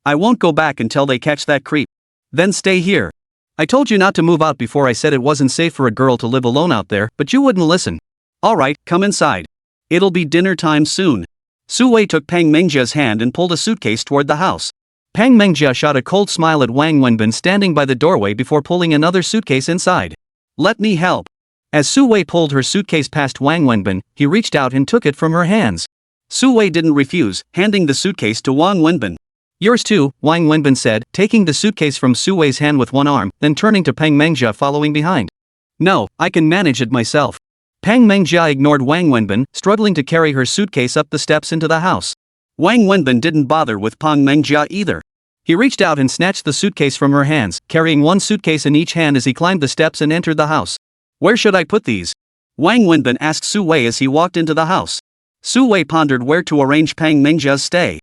I won't go back until they catch that creep. Then stay here. I told you not to move out before. I said it wasn't safe for a girl to live alone out there, but you wouldn't listen. Alright, come inside. It'll be dinner time soon. Sue took Pang Mengjia's hand and pulled a suitcase toward the house. Pang Mengjia shot a cold smile at Wang Wenbin standing by the doorway before pulling another suitcase inside. Let me help. As Sue pulled her suitcase past Wang Wenbin, he reached out and took it from her hands. Sue didn't refuse, handing the suitcase to Wang Wenbin. Yours too, Wang Wenbin said, taking the suitcase from Sue's hand with one arm, then turning to Pang Mengjia following behind. No, I can manage it myself. Pang Mengjia ignored Wang Wenbin, struggling to carry her suitcase up the steps into the house. Wang Wenbin didn't bother with Pang Mengjia either. He reached out and snatched the suitcase from her hands, carrying one suitcase in each hand as he climbed the steps and entered the house. Where should I put these? Wang Wenbin asked Sue as he walked into the house. Sue pondered where to arrange Pang Mengjia's stay.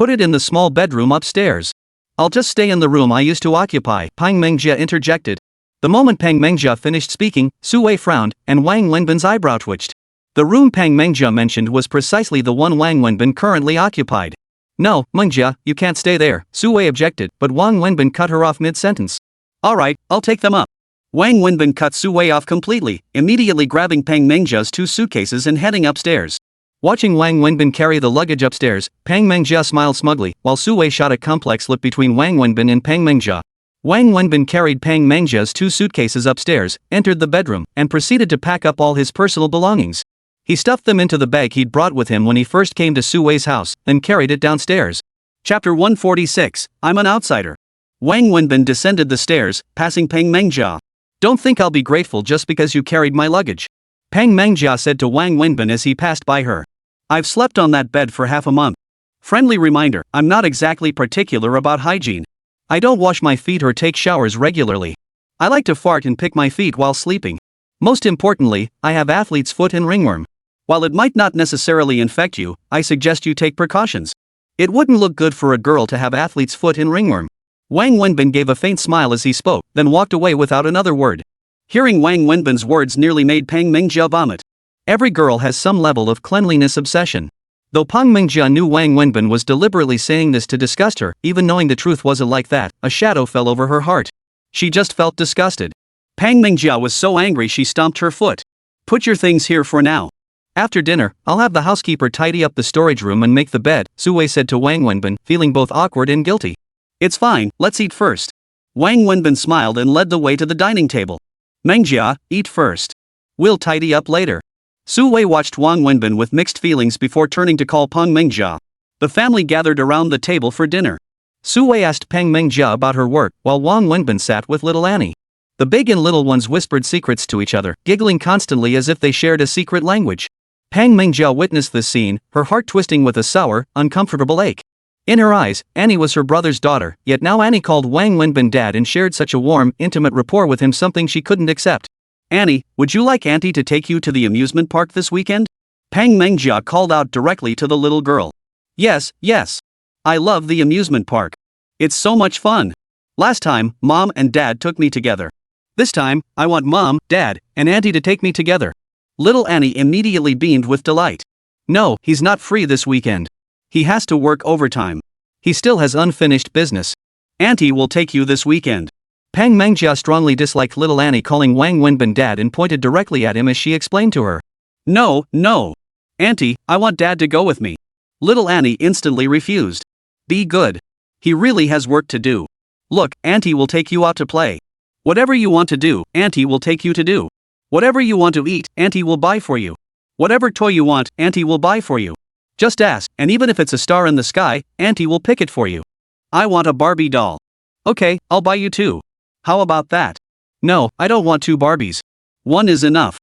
Put it in the small bedroom upstairs. I'll just stay in the room I used to occupy, Pang Mengjia interjected. The moment Pang Mengjia finished speaking, Sue frowned, and Wang Wenbin's eyebrow twitched. The room Pang Mengjia mentioned was precisely the one Wang Wenbin currently occupied. No, Mengjia, you can't stay there, Sue objected, but Wang Wenbin cut her off mid-sentence. Alright, I'll take them up. Wang Wenbin cut Sue off completely, immediately grabbing Pang Mengjia's two suitcases and heading upstairs. Watching Wang Wenbin carry the luggage upstairs, Pang Mengjia smiled smugly, while Sue shot a complex look between Wang Wenbin and Pang Mengjia. Wang Wenbin carried Pang Mengjia's two suitcases upstairs, entered the bedroom, and proceeded to pack up all his personal belongings. He stuffed them into the bag he'd brought with him when he first came to Sue's house, then carried it downstairs. Chapter 146, I'm an outsider. Wang Wenbin descended the stairs, passing Pang Mengjia. Don't think I'll be grateful just because you carried my luggage. Pang Mengjia said to Wang Wenbin as he passed by her. I've slept on that bed for half a month. Friendly reminder, I'm not exactly particular about hygiene. I don't wash my feet or take showers regularly. I like to fart and pick my feet while sleeping. Most importantly, I have athlete's foot and ringworm. While it might not necessarily infect you, I suggest you take precautions. It wouldn't look good for a girl to have athlete's foot and ringworm. Wang Wenbin gave a faint smile as he spoke, then walked away without another word. Hearing Wang Wenbin's words nearly made Pang Mengjia vomit. Every girl has some level of cleanliness obsession. Though Pang Mengjia knew Wang Wenbin was deliberately saying this to disgust her, even knowing the truth wasn't like that, a shadow fell over her heart. She just felt disgusted. Pang Mengjia was so angry she stomped her foot. Put your things here for now. After dinner, I'll have the housekeeper tidy up the storage room and make the bed, Sue said to Wang Wenbin, feeling both awkward and guilty. It's fine, let's eat first. Wang Wenbin smiled and led the way to the dining table. Mengjia, eat first. We'll tidy up later. Sue watched Wang Wenbin with mixed feelings before turning to call Pang Mengjia. The family gathered around the table for dinner. Sue asked Pang Mengjia about her work, while Wang Wenbin sat with little Annie. The big and little ones whispered secrets to each other, giggling constantly as if they shared a secret language. Pang Mengjia witnessed this scene, her heart twisting with a sour, uncomfortable ache. In her eyes, Annie was her brother's daughter, yet now Annie called Wang Wenbin dad and shared such a warm, intimate rapport with him, something she couldn't accept. Annie, would you like Auntie to take you to the amusement park this weekend? Pang Mengjia called out directly to the little girl. Yes, yes. I love the amusement park. It's so much fun. Last time, Mom and Dad took me together. This time, I want Mom, Dad, and Auntie to take me together. Little Annie immediately beamed with delight. No, he's not free this weekend. He has to work overtime. He still has unfinished business. Auntie will take you this weekend. Pang Mengjia strongly disliked little Annie calling Wang Wenbin dad and pointed directly at him as she explained to her. No, no. Auntie, I want Dad to go with me. Little Annie instantly refused. Be good. He really has work to do. Look, Auntie will take you out to play. Whatever you want to do, Auntie will take you to do. Whatever you want to eat, Auntie will buy for you. Whatever toy you want, Auntie will buy for you. Just ask, and even if it's a star in the sky, Auntie will pick it for you. I want a Barbie doll. Okay, I'll buy you two. How about that? No, I don't want two Barbies. One is enough.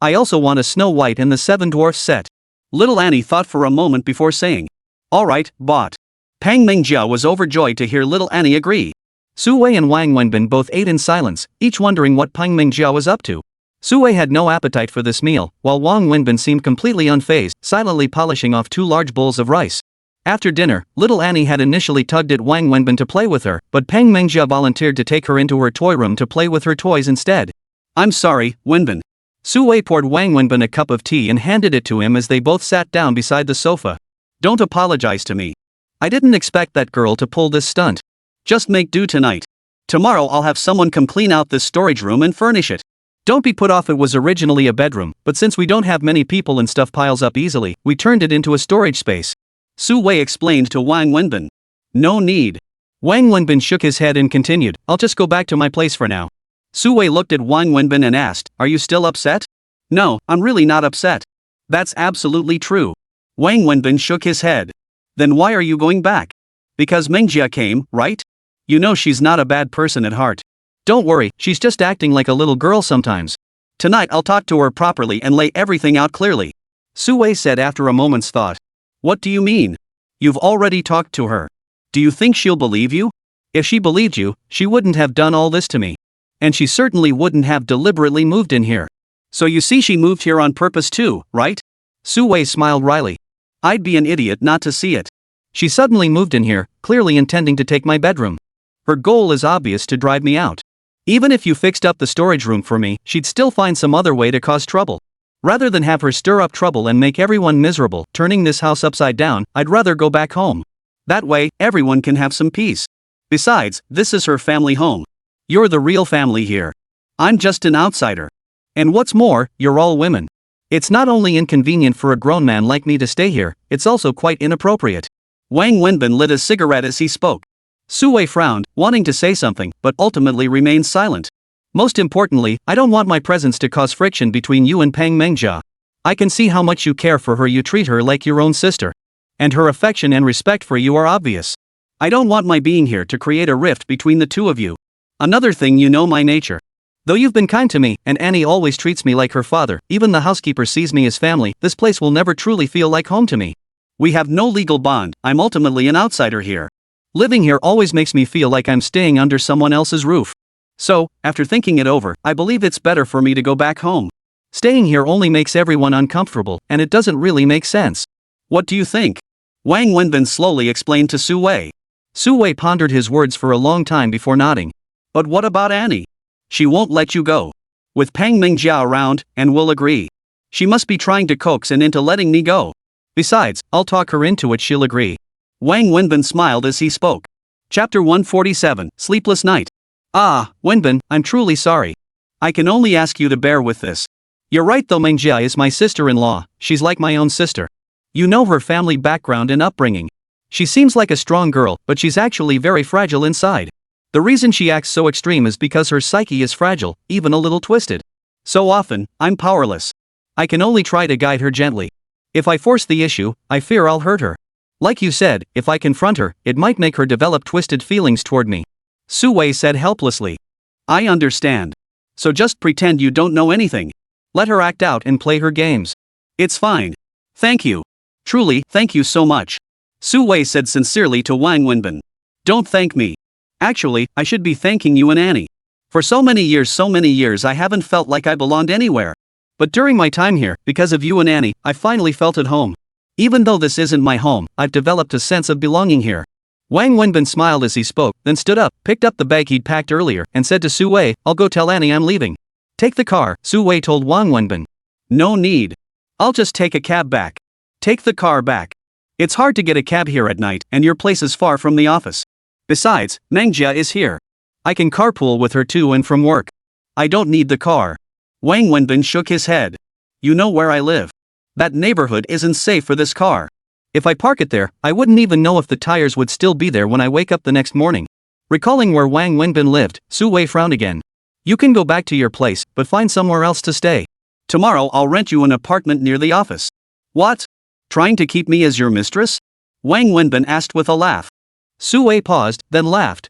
I also want a Snow White and the Seven Dwarfs set. Little Annie thought for a moment before saying, Alright, bought. Pang Mengjia was overjoyed to hear little Annie agree. Su Wei and Wang Wenbin both ate in silence, each wondering what Peng Mingjia was up to. Su Wei had no appetite for this meal, while Wang Wenbin seemed completely unfazed, silently polishing off 2 large bowls of rice. After dinner, little Annie had initially tugged at Wang Wenbin to play with her, but Peng Mingjia volunteered to take her into her toy room to play with her toys instead. "I'm sorry, Wenbin." Su Wei poured Wang Wenbin a cup of tea and handed it to him as they both sat down beside the sofa. "Don't apologize to me. I didn't expect that girl to pull this stunt. Just make do tonight. Tomorrow I'll have someone come clean out this storage room and furnish it. Don't be put off, it was originally a bedroom, but since we don't have many people and stuff piles up easily, we turned it into a storage space." Su Wei explained to Wang Wenbin. "No need." Wang Wenbin shook his head and continued, "I'll just go back to my place for now." Su Wei looked at Wang Wenbin and asked, "Are you still upset?" "No, I'm really not upset." "That's absolutely true." Wang Wenbin shook his head. "Then why are you going back?" "Because Mingjia came, right? You know she's not a bad person at heart. Don't worry, she's just acting like a little girl sometimes. Tonight I'll talk to her properly and lay everything out clearly." Su Wei said after a moment's thought. "What do you mean? You've already talked to her. Do you think she'll believe you? If she believed you, she wouldn't have done all this to me. And she certainly wouldn't have deliberately moved in here. So you see she moved here on purpose too, right?" Su Wei smiled wryly. "I'd be an idiot not to see it. She suddenly moved in here, clearly intending to take my bedroom. Her goal is obvious, to drive me out. Even if you fixed up the storage room for me, she'd still find some other way to cause trouble. Rather than have her stir up trouble and make everyone miserable, turning this house upside down, I'd rather go back home. That way, everyone can have some peace. Besides, this is her family home. You're the real family here. I'm just an outsider. And what's more, you're all women. It's not only inconvenient for a grown man like me to stay here, it's also quite inappropriate." Wang Wenbin lit a cigarette as he spoke. Su Wei frowned, wanting to say something, but ultimately remained silent. "Most importantly, I don't want my presence to cause friction between you and Peng Mingjia. I can see how much you care for her, you treat her like your own sister. And her affection and respect for you are obvious. I don't want my being here to create a rift between the two of you. Another thing, you know my nature. Though you've been kind to me, and Annie always treats me like her father, even the housekeeper sees me as family, this place will never truly feel like home to me. We have no legal bond, I'm ultimately an outsider here. Living here always makes me feel like I'm staying under someone else's roof. So, after thinking it over, I believe it's better for me to go back home. Staying here only makes everyone uncomfortable, and it doesn't really make sense. What do you think?" Wang Wenbin slowly explained to Su Wei. Su Wei pondered his words for a long time before nodding. "But what about Annie? She won't let you go. With Peng Mingjia around, and we'll agree. She must be trying to coax Annie into letting me go. Besides, I'll talk her into it, she'll agree." Wang Wenbin smiled as he spoke. Chapter 147, Sleepless Night. "Ah, Wenbin, I'm truly sorry. I can only ask you to bear with this. You're right though, Mingjia is my sister-in-law, she's like my own sister. You know her family background and upbringing. She seems like a strong girl, but she's actually very fragile inside. The reason she acts so extreme is because her psyche is fragile, even a little twisted. So often, I'm powerless. I can only try to guide her gently. If I force the issue, I fear I'll hurt her. Like you said, if I confront her, it might make her develop twisted feelings toward me." Su Wei said helplessly. "I understand. So just pretend you don't know anything. Let her act out and play her games. It's fine. Thank you. Truly, thank you so much." Su Wei said sincerely to Wang Wenbin. "Don't thank me. Actually, I should be thanking you and Annie. For so many years I haven't felt like I belonged anywhere. But during my time here, because of you and Annie, I finally felt at home. Even though this isn't my home, I've developed a sense of belonging here." Wang Wenbin smiled as he spoke, then stood up, picked up the bag he'd packed earlier, and said to Su Wei, "I'll go tell Annie I'm leaving." "Take the car," Su Wei told Wang Wenbin. "No need. I'll just take a cab back." "Take the car back. It's hard to get a cab here at night, and your place is far from the office. Besides, Mingjia is here. I can carpool with her to and from work. I don't need the car." Wang Wenbin shook his head. "You know where I live. That neighborhood isn't safe for this car. If I park it there, I wouldn't even know if the tires would still be there when I wake up the next morning." Recalling where Wang Wenbin lived, Su Wei frowned again. "You can go back to your place, but find somewhere else to stay. Tomorrow I'll rent you an apartment near the office." "What? Trying to keep me as your mistress?" Wang Wenbin asked with a laugh. Su Wei paused, then laughed.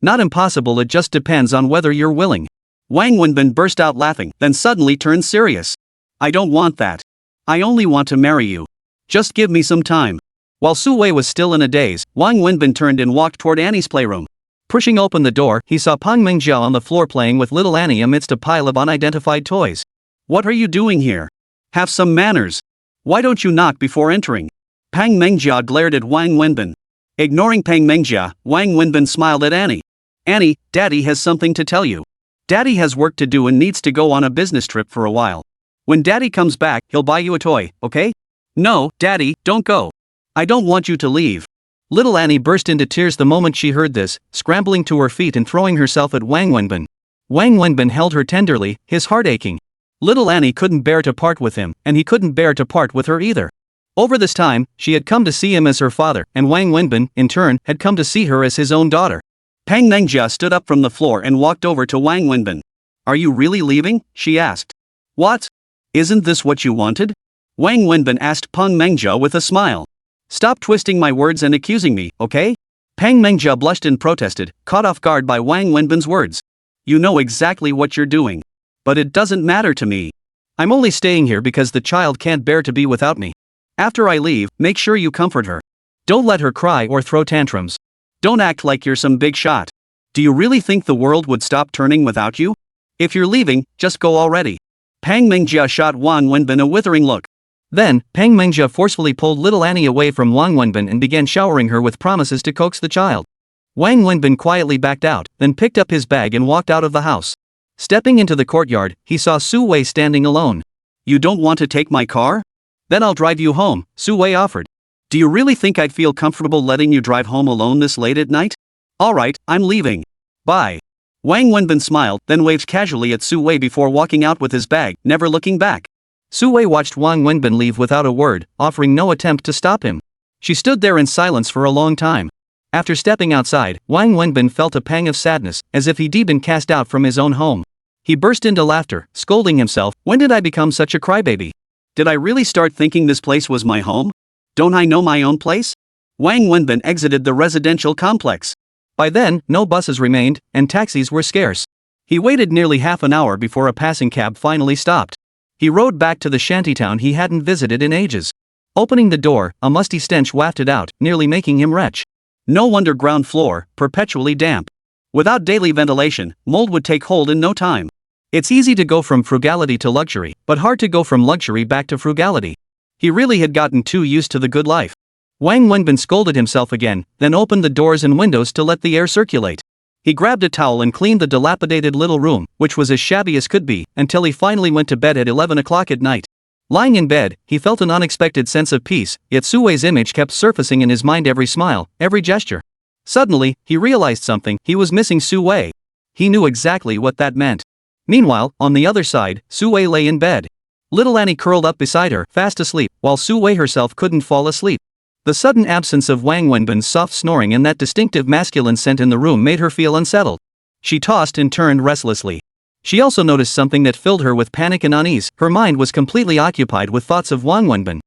"Not impossible, it just depends on whether you're willing." Wang Wenbin burst out laughing, then suddenly turned serious. "I don't want that. I only want to marry you. Just give me some time." While Su Wei was still in a daze, Wang Wenbin turned and walked toward Annie's playroom. Pushing open the door, he saw Pang Mengjia on the floor playing with little Annie amidst a pile of unidentified toys. "What are you doing here? Have some manners. Why don't you knock before entering?" Pang Mengjia glared at Wang Wenbin. Ignoring Pang Mengjia, Wang Wenbin smiled at Annie. "Annie, Daddy has something to tell you. Daddy has work to do and needs to go on a business trip for a while. When Daddy comes back, he'll buy you a toy, okay?" "No, Daddy, don't go. I don't want you to leave." Little Annie burst into tears the moment she heard this, scrambling to her feet and throwing herself at Wang Wenbin. Wang Wenbin held her tenderly, his heart aching. Little Annie couldn't bear to part with him, and he couldn't bear to part with her either. Over this time, she had come to see him as her father, and Wang Wenbin, in turn, had come to see her as his own daughter. Pang Mengjia stood up from the floor and walked over to Wang Wenbin. "Are you really leaving?" she asked. "What? Isn't this what you wanted?" Wang Wenbin asked Pang Mengjia with a smile. "Stop twisting my words and accusing me, okay?" Pang Mengjia blushed and protested, caught off guard by Wang Wenbin's words. "You know exactly what you're doing. But it doesn't matter to me. I'm only staying here because the child can't bear to be without me. After I leave, make sure you comfort her. Don't let her cry or throw tantrums. Don't act like you're some big shot. Do you really think the world would stop turning without you? If you're leaving, just go already." Pang Mengjia shot Wang Wenbin a withering look. Then, Pang Mengjia forcefully pulled little Annie away from Wang Wenbin and began showering her with promises to coax the child. Wang Wenbin quietly backed out, then picked up his bag and walked out of the house. Stepping into the courtyard, he saw Su Wei standing alone. "You don't want to take my car? Then I'll drive you home," Su Wei offered. "Do you really think I'd feel comfortable letting you drive home alone this late at night? Alright, I'm leaving. Bye." Wang Wenbin smiled, then waved casually at Su Wei before walking out with his bag, never looking back. Su Wei watched Wang Wenbin leave without a word, offering no attempt to stop him. She stood there in silence for a long time. After stepping outside, Wang Wenbin felt a pang of sadness, as if he'd been cast out from his own home. He burst into laughter, scolding himself, "When did I become such a crybaby? Did I really start thinking this place was my home? Don't I know my own place?" Wang Wenbin exited the residential complex. By then, no buses remained, and taxis were scarce. He waited nearly half an hour before a passing cab finally stopped. He rode back to the shantytown he hadn't visited in ages. Opening the door, a musty stench wafted out, nearly making him retch. No wonder ground floor, perpetually damp. Without daily ventilation, mold would take hold in no time. It's easy to go from frugality to luxury, but hard to go from luxury back to frugality. He really had gotten too used to the good life. Wang Wenbin scolded himself again, then opened the doors and windows to let the air circulate. He grabbed a towel and cleaned the dilapidated little room, which was as shabby as could be, until he finally went to bed at 11 o'clock at night. Lying in bed, he felt an unexpected sense of peace, yet Su Wei's image kept surfacing in his mind, every smile, every gesture. Suddenly, he realized something: he was missing Su Wei. He knew exactly what that meant. Meanwhile, on the other side, Su Wei lay in bed. Little Annie curled up beside her, fast asleep, while Su Wei herself couldn't fall asleep. The sudden absence of Wang Wenbin's soft snoring and that distinctive masculine scent in the room made her feel unsettled. She tossed and turned restlessly. She also noticed something that filled her with panic and unease. Her mind was completely occupied with thoughts of Wang Wenbin.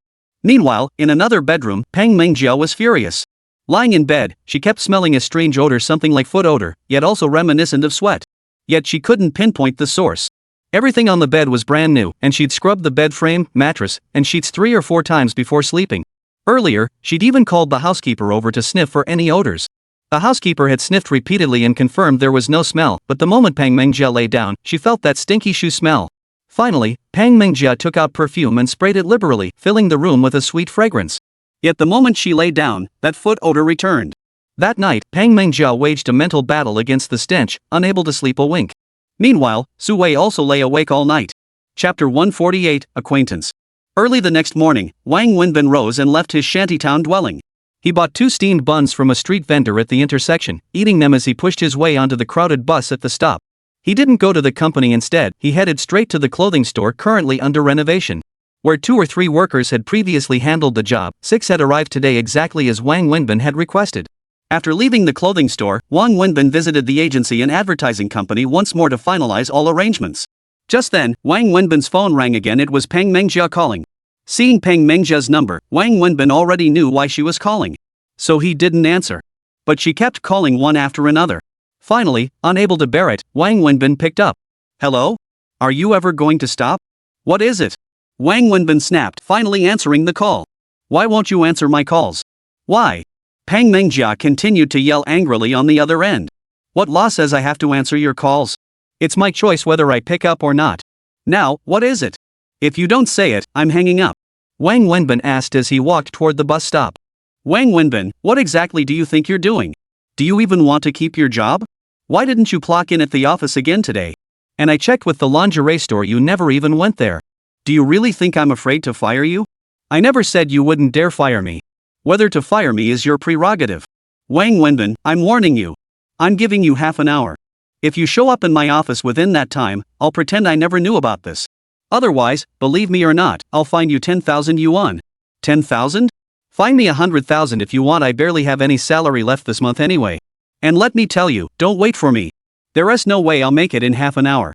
Meanwhile, in another bedroom, Pang Mengjia was furious. Lying in bed, she kept smelling a strange odor, something like foot odor, yet also reminiscent of sweat. Yet she couldn't pinpoint the source. Everything on the bed was brand new, and she'd scrubbed the bed frame, mattress, and sheets 3 or 4 times before sleeping. Earlier, she'd even called the housekeeper over to sniff for any odors. The housekeeper had sniffed repeatedly and confirmed there was no smell, but the moment Pang Mengjia lay down, she felt that stinky shoe smell. Finally, Pang Mengjia took out perfume and sprayed it liberally, filling the room with a sweet fragrance. Yet the moment she lay down, that foot odor returned. That night, Pang Mengjia waged a mental battle against the stench, unable to sleep a wink. Meanwhile, Su Wei also lay awake all night. Chapter 148, Acquaintance. Early the next morning, Wang Wenbin rose and left his shantytown dwelling. He bought 2 steamed buns from a street vendor at the intersection, eating them as he pushed his way onto the crowded bus at the stop. He didn't go to the company instead, he headed straight to the clothing store currently under renovation. Where 2 or 3 workers had previously handled the job, 6 had arrived today exactly as Wang Wenbin had requested. After leaving the clothing store, Wang Wenbin visited the agency and advertising company once more to finalize all arrangements. Just then, Wang Wenbin's phone rang again. It was Pang Mengjia calling. Seeing Pang Mengjia's number, Wang Wenbin already knew why she was calling. So he didn't answer. But she kept calling one after another. Finally, unable to bear it, Wang Wenbin picked up. "Hello? Are you ever going to stop? What is it?" Wang Wenbin snapped, finally answering the call. "Why won't you answer my calls? Why?" Pang Mengjia continued to yell angrily on the other end. What law says I have to answer your calls? It's my choice whether I pick up or not. Now, what is it? If you don't say it, I'm hanging up. Wang Wenbin asked as he walked toward the bus stop. Wang Wenbin, what exactly do you think you're doing? Do you even want to keep your job? Why didn't you clock in at the office again today? And I checked with the lingerie store, you never even went there. Do you really think I'm afraid to fire you? I never said you wouldn't dare fire me. Whether to fire me is your prerogative. Wang Wenbin, I'm warning you. I'm giving you half an hour. If you show up in my office within that time, I'll pretend I never knew about this. Otherwise, believe me or not, I'll fine you 10,000 yuan. 10,000? Fine me 100,000 if you want, I barely have any salary left this month anyway. And let me tell you, don't wait for me. There is no way I'll make it in half an hour.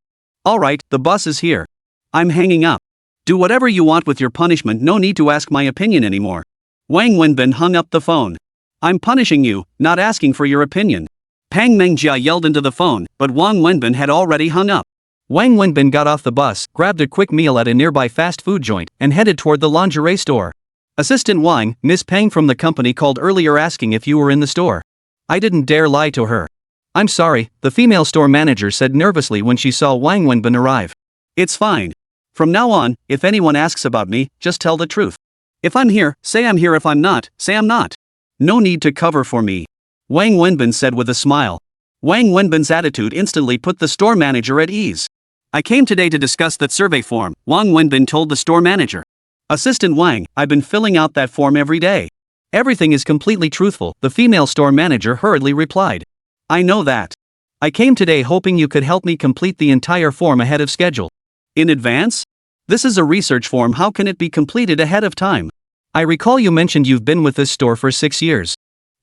Alright, the bus is here. I'm hanging up. Do whatever you want with your punishment, no need to ask my opinion anymore. Wang Wenbin hung up the phone. I'm punishing you, not asking for your opinion. Pang Mengjia yelled into the phone, but Wang Wenbin had already hung up. Wang Wenbin got off the bus, grabbed a quick meal at a nearby fast food joint, and headed toward the lingerie store. Assistant Wang, Miss Pang from the company called earlier asking if you were in the store. I didn't dare lie to her. I'm sorry, the female store manager said nervously when she saw Wang Wenbin arrive. It's fine. From now on, if anyone asks about me, just tell the truth. If I'm here, say I'm here. If I'm not, say I'm not. No need to cover for me. Wang Wenbin said with a smile. Wang Wenbin's attitude instantly put the store manager at ease. I came today to discuss that survey form, Wang Wenbin told the store manager. Assistant Wang, I've been filling out that form every day. Everything is completely truthful, the female store manager hurriedly replied. I know that. I came today hoping you could help me complete the entire form ahead of schedule. In advance? This is a research form, how can it be completed ahead of time? I recall you mentioned you've been with this store for 6 years.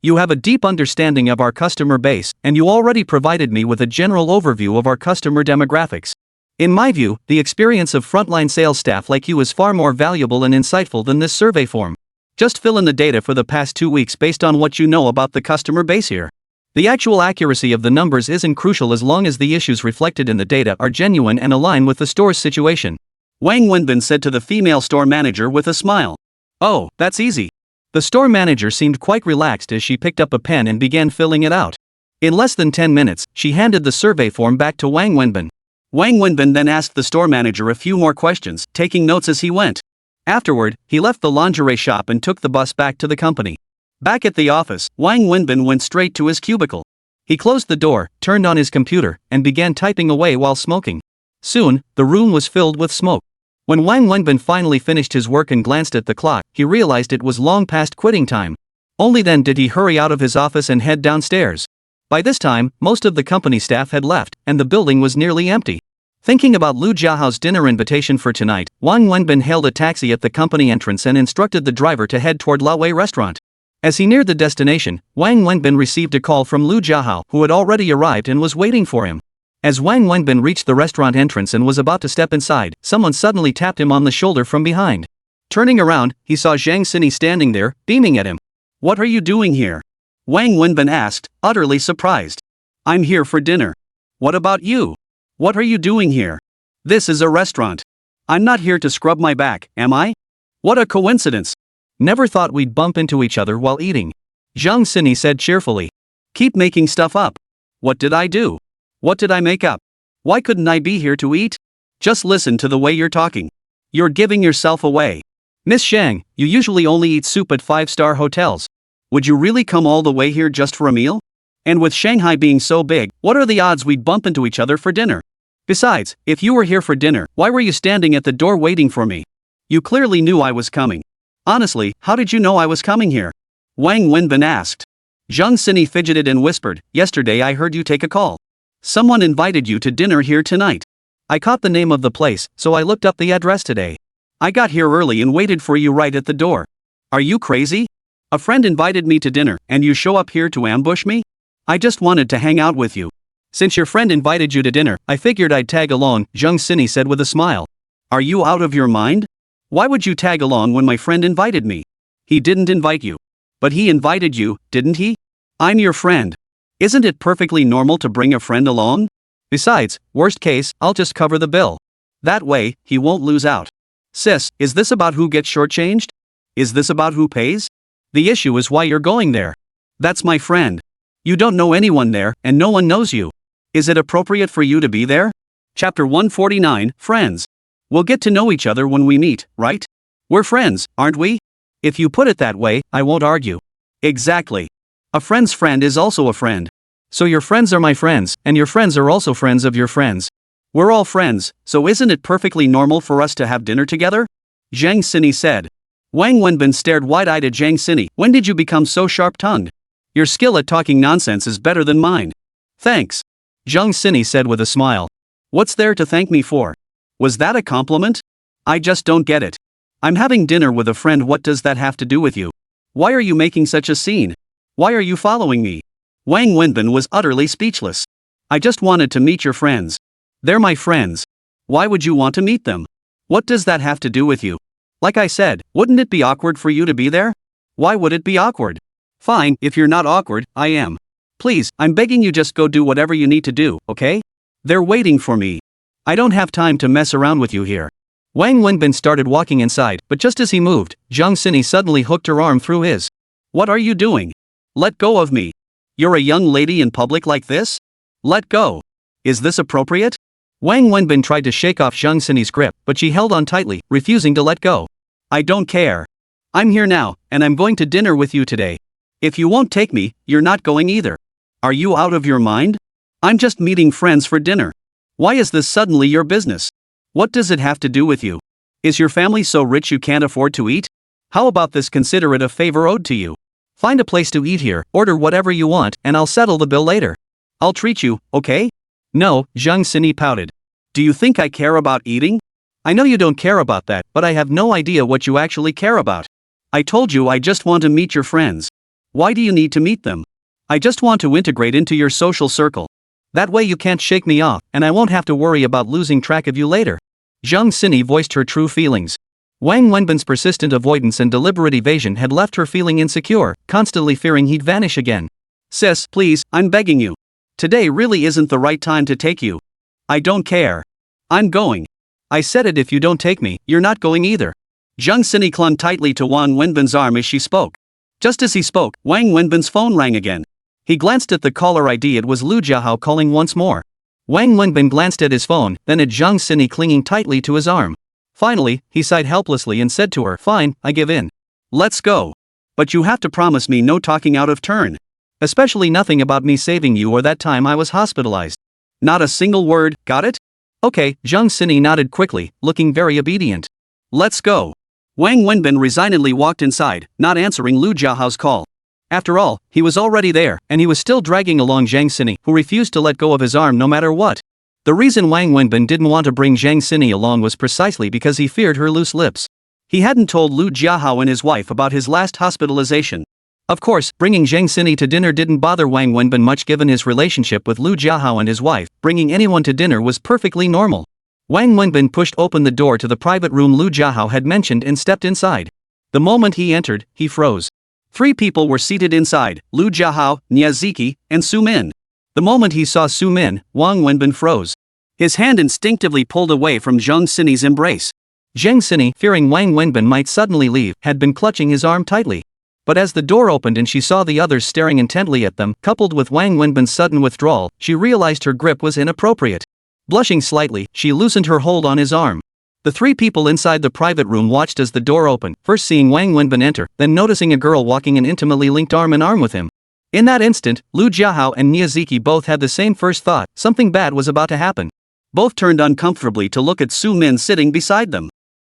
You have a deep understanding of our customer base, and you already provided me with a general overview of our customer demographics. In my view, the experience of frontline sales staff like you is far more valuable and insightful than this survey form. Just fill in the data for the past 2 weeks based on what you know about the customer base here. The actual accuracy of the numbers isn't crucial as long as the issues reflected in the data are genuine and align with the store's situation. Wang Wenbin said to the female store manager with a smile. Oh, that's easy. The store manager seemed quite relaxed as she picked up a pen and began filling it out. In less than 10 minutes, she handed the survey form back to Wang Wenbin. Wang Wenbin then asked the store manager a few more questions, taking notes as he went. Afterward, he left the lingerie shop and took the bus back to the company. Back at the office, Wang Wenbin went straight to his cubicle. He closed the door, turned on his computer, and began typing away while smoking. Soon, the room was filled with smoke. When Wang Wenbin finally finished his work and glanced at the clock, he realized it was long past quitting time. Only then did he hurry out of his office and head downstairs. By this time, most of the company staff had left, and the building was nearly empty. Thinking about Lu Jiahao's dinner invitation for tonight, Wang Wenbin hailed a taxi at the company entrance and instructed the driver to head toward La Wei restaurant. As he neared the destination, Wang Wenbin received a call from Lu Jiahao, who had already arrived and was waiting for him. As Wang Wenbin reached the restaurant entrance and was about to step inside, someone suddenly tapped him on the shoulder from behind. Turning around, he saw Zhang Sini standing there, beaming at him. What are you doing here? Wang Wenbin asked, utterly surprised. I'm here for dinner. What about you? What are you doing here? This is a restaurant. I'm not here to scrub my back, am I? What a coincidence. Never thought we'd bump into each other while eating. Zhang Sini said cheerfully. Keep making stuff up. What did I do? What did I make up? Why couldn't I be here to eat? Just listen to the way you're talking. You're giving yourself away. Miss Shang, you usually only eat soup at 5-star hotels. Would you really come all the way here just for a meal? And with Shanghai being so big, what are the odds we'd bump into each other for dinner? Besides, if you were here for dinner, why were you standing at the door waiting for me? You clearly knew I was coming. Honestly, how did you know I was coming here? Wang Wenbin asked. Zhang Sini fidgeted and whispered, yesterday I heard you take a call. Someone invited you to dinner here tonight. I caught the name of the place, so I looked up the address today. I got here early and waited for you right at the door. Are you crazy? A friend invited me to dinner, and you show up here to ambush me? I just wanted to hang out with you. Since your friend invited you to dinner, I figured I'd tag along, Zhang Sini said with a smile. Are you out of your mind? Why would you tag along when my friend invited me? He didn't invite you. But he invited you, didn't he? I'm your friend. Isn't it perfectly normal to bring a friend along? Besides, worst case, I'll just cover the bill. That way, he won't lose out. Sis, is this about who gets shortchanged? Is this about who pays? The issue is why you're going there. That's my friend. You don't know anyone there, and no one knows you. Is it appropriate for you to be there? Chapter 149, Friends. We'll get to know each other when we meet, right? We're friends, aren't we? If you put it that way, I won't argue. Exactly. A friend's friend is also a friend. So your friends are my friends, and your friends are also friends of your friends. We're all friends, so isn't it perfectly normal for us to have dinner together? Zhang Sini said. Wang Wenbin stared wide-eyed at Zhang Sini. When did you become so sharp-tongued? Your skill at talking nonsense is better than mine. Thanks. Zhang Sini said with a smile. What's there to thank me for? Was that a compliment? I just don't get it. I'm having dinner with a friend. What does that have to do with you? Why are you making such a scene? Why are you following me? Wang Wenbin was utterly speechless. I just wanted to meet your friends. They're my friends. Why would you want to meet them? What does that have to do with you? Like I said, wouldn't it be awkward for you to be there? Why would it be awkward? Fine, if you're not awkward, I am. Please, I'm begging you, just go do whatever you need to do, okay? They're waiting for me. I don't have time to mess around with you here. Wang Wenbin started walking inside, but just as he moved, Zhang Sini suddenly hooked her arm through his. What are you doing? Let go of me. You're a young lady in public like this? Let go. Is this appropriate? Wang Wenbin tried to shake off Zhang Sini's grip, but she held on tightly, refusing to let go. I don't care. I'm here now, and I'm going to dinner with you today. If you won't take me, you're not going either. Are you out of your mind? I'm just meeting friends for dinner. Why is this suddenly your business? What does it have to do with you? Is your family so rich you can't afford to eat? How about this? Consider it a favor owed to you. Find a place to eat here, order whatever you want, and I'll settle the bill later. I'll treat you, okay? No, Zhang Sini pouted. Do you think I care about eating? I know you don't care about that, but I have no idea what you actually care about. I told you I just want to meet your friends. Why do you need to meet them? I just want to integrate into your social circle. That way you can't shake me off, and I won't have to worry about losing track of you later. Zhang Sini voiced her true feelings. Wang Wenbin's persistent avoidance and deliberate evasion had left her feeling insecure, constantly fearing he'd vanish again. Sis, please, I'm begging you. Today really isn't the right time to take you. I don't care. I'm going. I said it. If you don't take me, you're not going either. Zhang Sini clung tightly to Wang Wenbin's arm as she spoke. Just as he spoke, Wang Wenbin's phone rang again. He glanced at the caller ID. It was Lu Jiahao calling once more. Wang Wenbin glanced at his phone, then at Zhang Sini clinging tightly to his arm. Finally, he sighed helplessly and said to her, Fine, I give in. Let's go. But you have to promise me no talking out of turn. Especially nothing about me saving you or that time I was hospitalized. Not a single word, got it? Okay, Zhang Sini nodded quickly, looking very obedient. Let's go. Wang Wenbin resignedly walked inside, not answering Lu Jiahao's call. After all, he was already there, and he was still dragging along Zhang Sini, who refused to let go of his arm no matter what. The reason Wang Wenbin didn't want to bring Zhang Sini along was precisely because he feared her loose lips. He hadn't told Lu Jiahao and his wife about his last hospitalization. Of course, bringing Zhang Sini to dinner didn't bother Wang Wenbin much given his relationship with Lu Jiahao and his wife. Bringing anyone to dinner was perfectly normal. Wang Wenbin pushed open the door to the private room Lu Jiahao had mentioned and stepped inside. The moment he entered, he froze. 3 people were seated inside, Lu Jiahao, Niaziki, and Su Min. The moment he saw Su Min, Wang Wenbin froze. His hand instinctively pulled away from Zhang Sini's embrace. Zhang Sini, fearing Wang Wenbin might suddenly leave, had been clutching his arm tightly. But as the door opened and she saw the others staring intently at them, coupled with Wang Wenbin's sudden withdrawal, she realized her grip was inappropriate. Blushing slightly, she loosened her hold on his arm. The 3 people inside the private room watched as the door opened, first seeing Wang Wenbin enter, then noticing a girl walking an intimately linked arm in arm with him. In that instant, Lu Jiahao and Niaziki both had the same first thought: something bad was about to happen. Both turned uncomfortably to look at Su Min sitting beside them.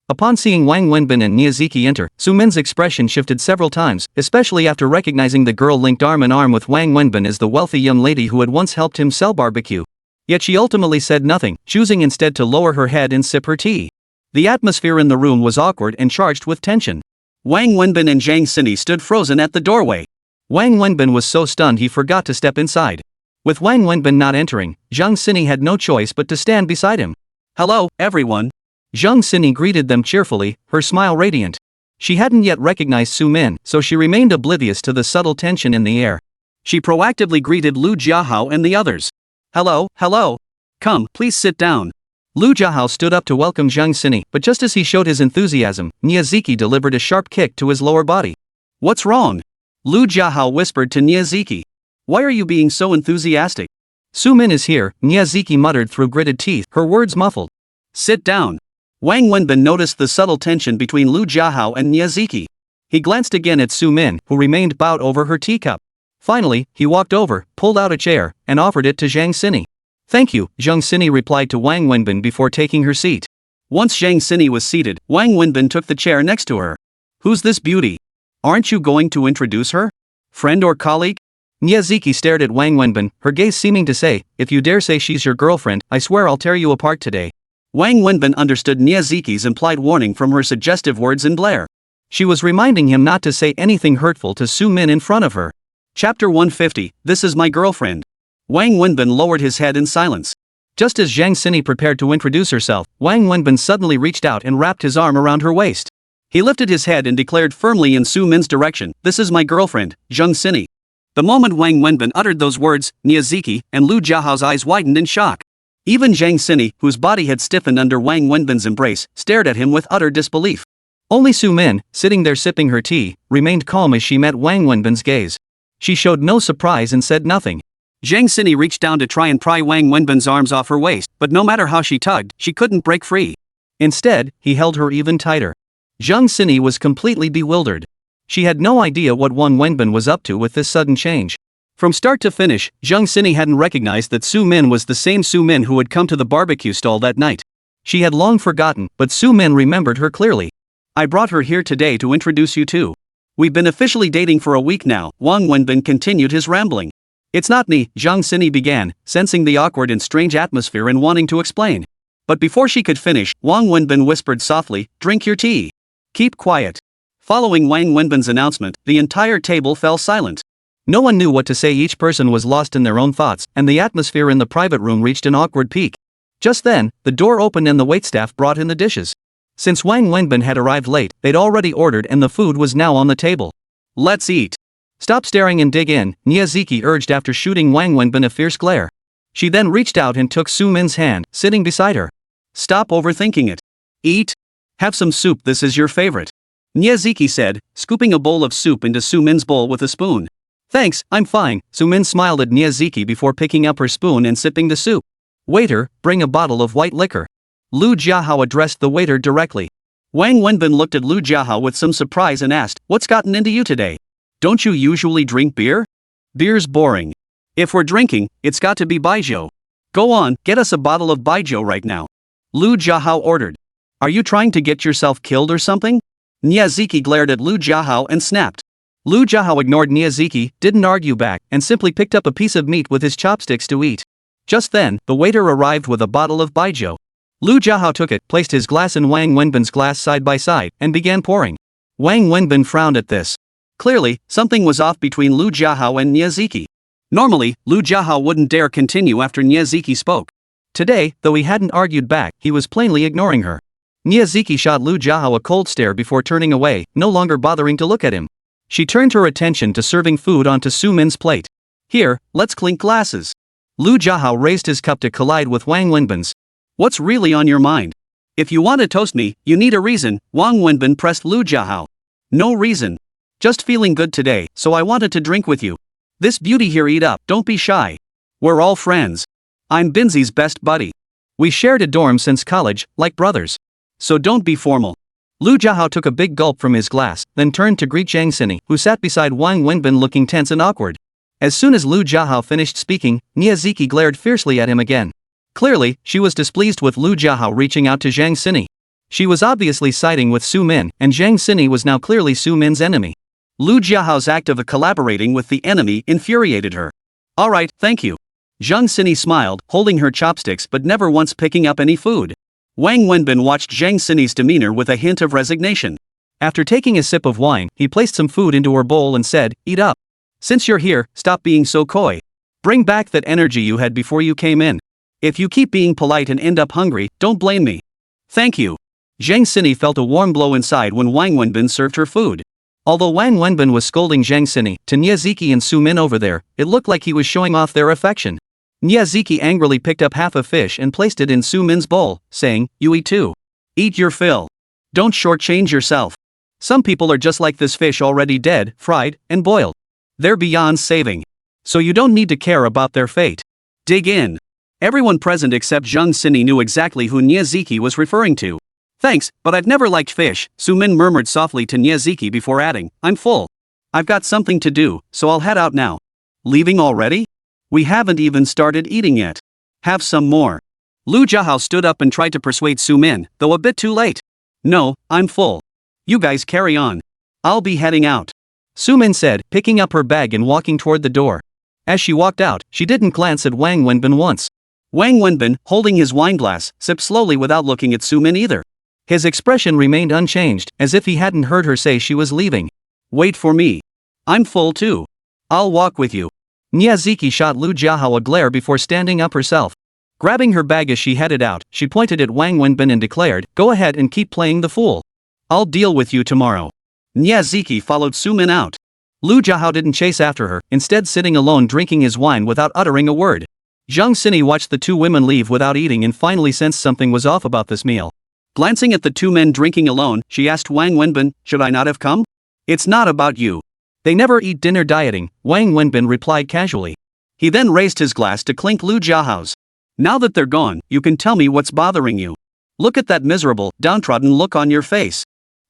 Upon seeing Wang Wenbin and Niaziki enter, Su Min's expression shifted several times, especially after recognizing the girl linked arm in arm with Wang Wenbin as the wealthy young lady who had once helped him sell barbecue. Yet she ultimately said nothing, choosing instead to lower her head and sip her tea. The atmosphere in the room was awkward and charged with tension. Wang Wenbin and Zhang Sini stood frozen at the doorway. Wang Wenbin was so stunned he forgot to step inside. With Wang Wenbin not entering, Zhang Sini had no choice but to stand beside him. Hello, everyone. Zhang Sini greeted them cheerfully, her smile radiant. She hadn't yet recognized Su Min, so she remained oblivious to the subtle tension in the air. She proactively greeted Lu Jiahao and the others. Hello, hello. Come, please sit down. Lu Jiahao stood up to welcome Zhang Sini, but just as he showed his enthusiasm, Niaziki delivered a sharp kick to his lower body. What's wrong? Lu Jiahao whispered to Niaziki. Why are you being so enthusiastic? Su-min is here, Miyazaki muttered through gritted teeth, her words muffled. Sit down. Wang Wenbin noticed the subtle tension between Lu Jiahao and Miyazaki. He glanced again at Su-min, who remained bowed over her teacup. Finally, he walked over, pulled out a chair, and offered it to Zhang Sini. Thank you, Zhang Sini replied to Wang Wenbin before taking her seat. Once Zhang Sini was seated, Wang Wenbin took the chair next to her. Who's this beauty? Aren't you going to introduce her? Friend or colleague? Miyazaki stared at Wang Wenbin, her gaze seeming to say, if you dare say she's your girlfriend, I swear I'll tear you apart today. Wang Wenbin understood Miyazaki's implied warning from her suggestive words and glare. She was reminding him not to say anything hurtful to Su-min in front of her. Chapter 150, This is my girlfriend. Wang Wenbin lowered his head in silence. Just as Zhang Sini prepared to introduce herself, Wang Wenbin suddenly reached out and wrapped his arm around her waist. He lifted his head and declared firmly in Su-min's direction, This is my girlfriend, Zhang Sini. The moment Wang Wenbin uttered those words, Miyazaki and Lu Jiahao's eyes widened in shock. Even Zhang Sini, whose body had stiffened under Wang Wenbin's embrace, stared at him with utter disbelief. Only Su-min, sitting there sipping her tea, remained calm as she met Wang Wenbin's gaze. She showed no surprise and said nothing. Zhang Sini reached down to try and pry Wang Wenbin's arms off her waist, but no matter how she tugged, she couldn't break free. Instead, he held her even tighter. Zhang Sini was completely bewildered. She had no idea what Wang Wenbin was up to with this sudden change. From start to finish, Zhang Sini hadn't recognized that Su-min was the same Su-min who had come to the barbecue stall that night. She had long forgotten, but Su-min remembered her clearly. I brought her here today to introduce you to. We've been officially dating for a week now, Wang Wenbin continued his rambling. It's not me, Zhang Sini began, sensing the awkward and strange atmosphere and wanting to explain. But before she could finish, Wang Wenbin whispered softly, Drink your tea. Keep quiet. Following Wang Wenbin's announcement, the entire table fell silent. No one knew what to say, each person was lost in their own thoughts, and the atmosphere in the private room reached an awkward peak. Just then, the door opened and the waitstaff brought in the dishes. Since Wang Wenbin had arrived late, they'd already ordered and the food was now on the table. Let's eat. Stop staring and dig in, Miyazaki urged after shooting Wang Wenbin a fierce glare. She then reached out and took Su-min's hand, sitting beside her. Stop overthinking it. Eat. Have some soup, this is your favorite. Miyazaki said, scooping a bowl of soup into Su-min's bowl with a spoon. Thanks, I'm fine, Su-min smiled at Miyazaki before picking up her spoon and sipping the soup. Waiter, bring a bottle of white liquor. Lu Jiahao addressed the waiter directly. Wang Wenbin looked at Lu Jiahao with some surprise and asked, What's gotten into you today? Don't you usually drink beer? Beer's boring. If we're drinking, it's got to be baijiu. Go on, get us a bottle of baijiu right now. Lu Jiahao ordered. Are you trying to get yourself killed or something? Miyazaki glared at Lu Jiahao and snapped. Lu Jiahao ignored Miyazaki, didn't argue back, and simply picked up a piece of meat with his chopsticks to eat. Just then, the waiter arrived with a bottle of baijiu. Lu Jiahao took it, placed his glass and Wang Wenbin's glass side by side, and began pouring. Wang Wenbin frowned at this. Clearly, something was off between Lu Jiahao and Miyazaki. Normally, Lu Jiahao wouldn't dare continue after Miyazaki spoke. Today, though he hadn't argued back, he was plainly ignoring her. Miyazaki shot Lu Jiahao a cold stare before turning away, no longer bothering to look at him. She turned her attention to serving food onto Su-min's plate. Here, let's clink glasses. Lu Jiahao raised his cup to collide with Wang Wenbin's. What's really on your mind? If you want to toast me, you need a reason, Wang Wenbin pressed Lu Jiahao. No reason. Just feeling good today, so I wanted to drink with you. This beauty here, eat up, don't be shy. We're all friends. I'm Binzi's best buddy. We shared a dorm since college, like brothers. So don't be formal. Lu Jiahao took a big gulp from his glass, then turned to greet Zhang Sini, who sat beside Wang Wenbin looking tense and awkward. As soon as Lu Jiahao finished speaking, Miyazaki glared fiercely at him again. Clearly, she was displeased with Lu Jiahao reaching out to Zhang Sini. She was obviously siding with Su-min, and Zhang Sini was now clearly Su-min's enemy. Lu Jiahao's act of collaborating with the enemy infuriated her. Alright, thank you. Zhang Sini smiled, holding her chopsticks but never once picking up any food. Wang Wenbin watched Zhang Sini's demeanor with a hint of resignation. After taking a sip of wine, he placed some food into her bowl and said, Eat up. Since you're here, stop being so coy. Bring back that energy you had before you came in. If you keep being polite and end up hungry, don't blame me. Thank you. Zhang Sini felt a warm glow inside when Wang Wenbin served her food. Although Wang Wenbin was scolding Zhang Sini, to Miyazaki and Su-min over there, it looked like he was showing off their affection. Miyazaki angrily picked up half a fish and placed it in Su-min's bowl, saying, You eat too. Eat your fill. Don't shortchange yourself. Some people are just like this fish already dead, fried, and boiled. They're beyond saving. So you don't need to care about their fate. Dig in. Everyone present except Zhang Sini knew exactly who Niaziki was referring to. Thanks, but I've never liked fish, Sumin murmured softly to Niaziki before adding, I'm full. I've got something to do, so I'll head out now. Leaving already? We haven't even started eating yet. Have some more. Lu Jiahao stood up and tried to persuade Sumin, though a bit too late. No, I'm full. You guys carry on. I'll be heading out. Sumin said, picking up her bag and walking toward the door. As she walked out, she didn't glance at Wang Wenbin once. Wang Wenbin, holding his wineglass, sipped slowly without looking at Sumin either. His expression remained unchanged, as if he hadn't heard her say she was leaving. Wait for me. I'm full too. I'll walk with you. Niaziki shot Lu Jiahao a glare before standing up herself. Grabbing her bag as she headed out, she pointed at Wang Wenbin and declared, Go ahead and keep playing the fool. I'll deal with you tomorrow. Niaziki followed Sumin out. Lu Jiahao didn't chase after her, instead sitting alone drinking his wine without uttering a word. Zhang Sini watched the two women leave without eating and finally sensed something was off about this meal. Glancing at the two men drinking alone, she asked Wang Wenbin, Should I not have come? It's not about you. They never eat dinner dieting, Wang Wenbin replied casually. He then raised his glass to clink Lu Jiahao's. Now that they're gone, you can tell me what's bothering you. Look at that miserable, downtrodden look on your face.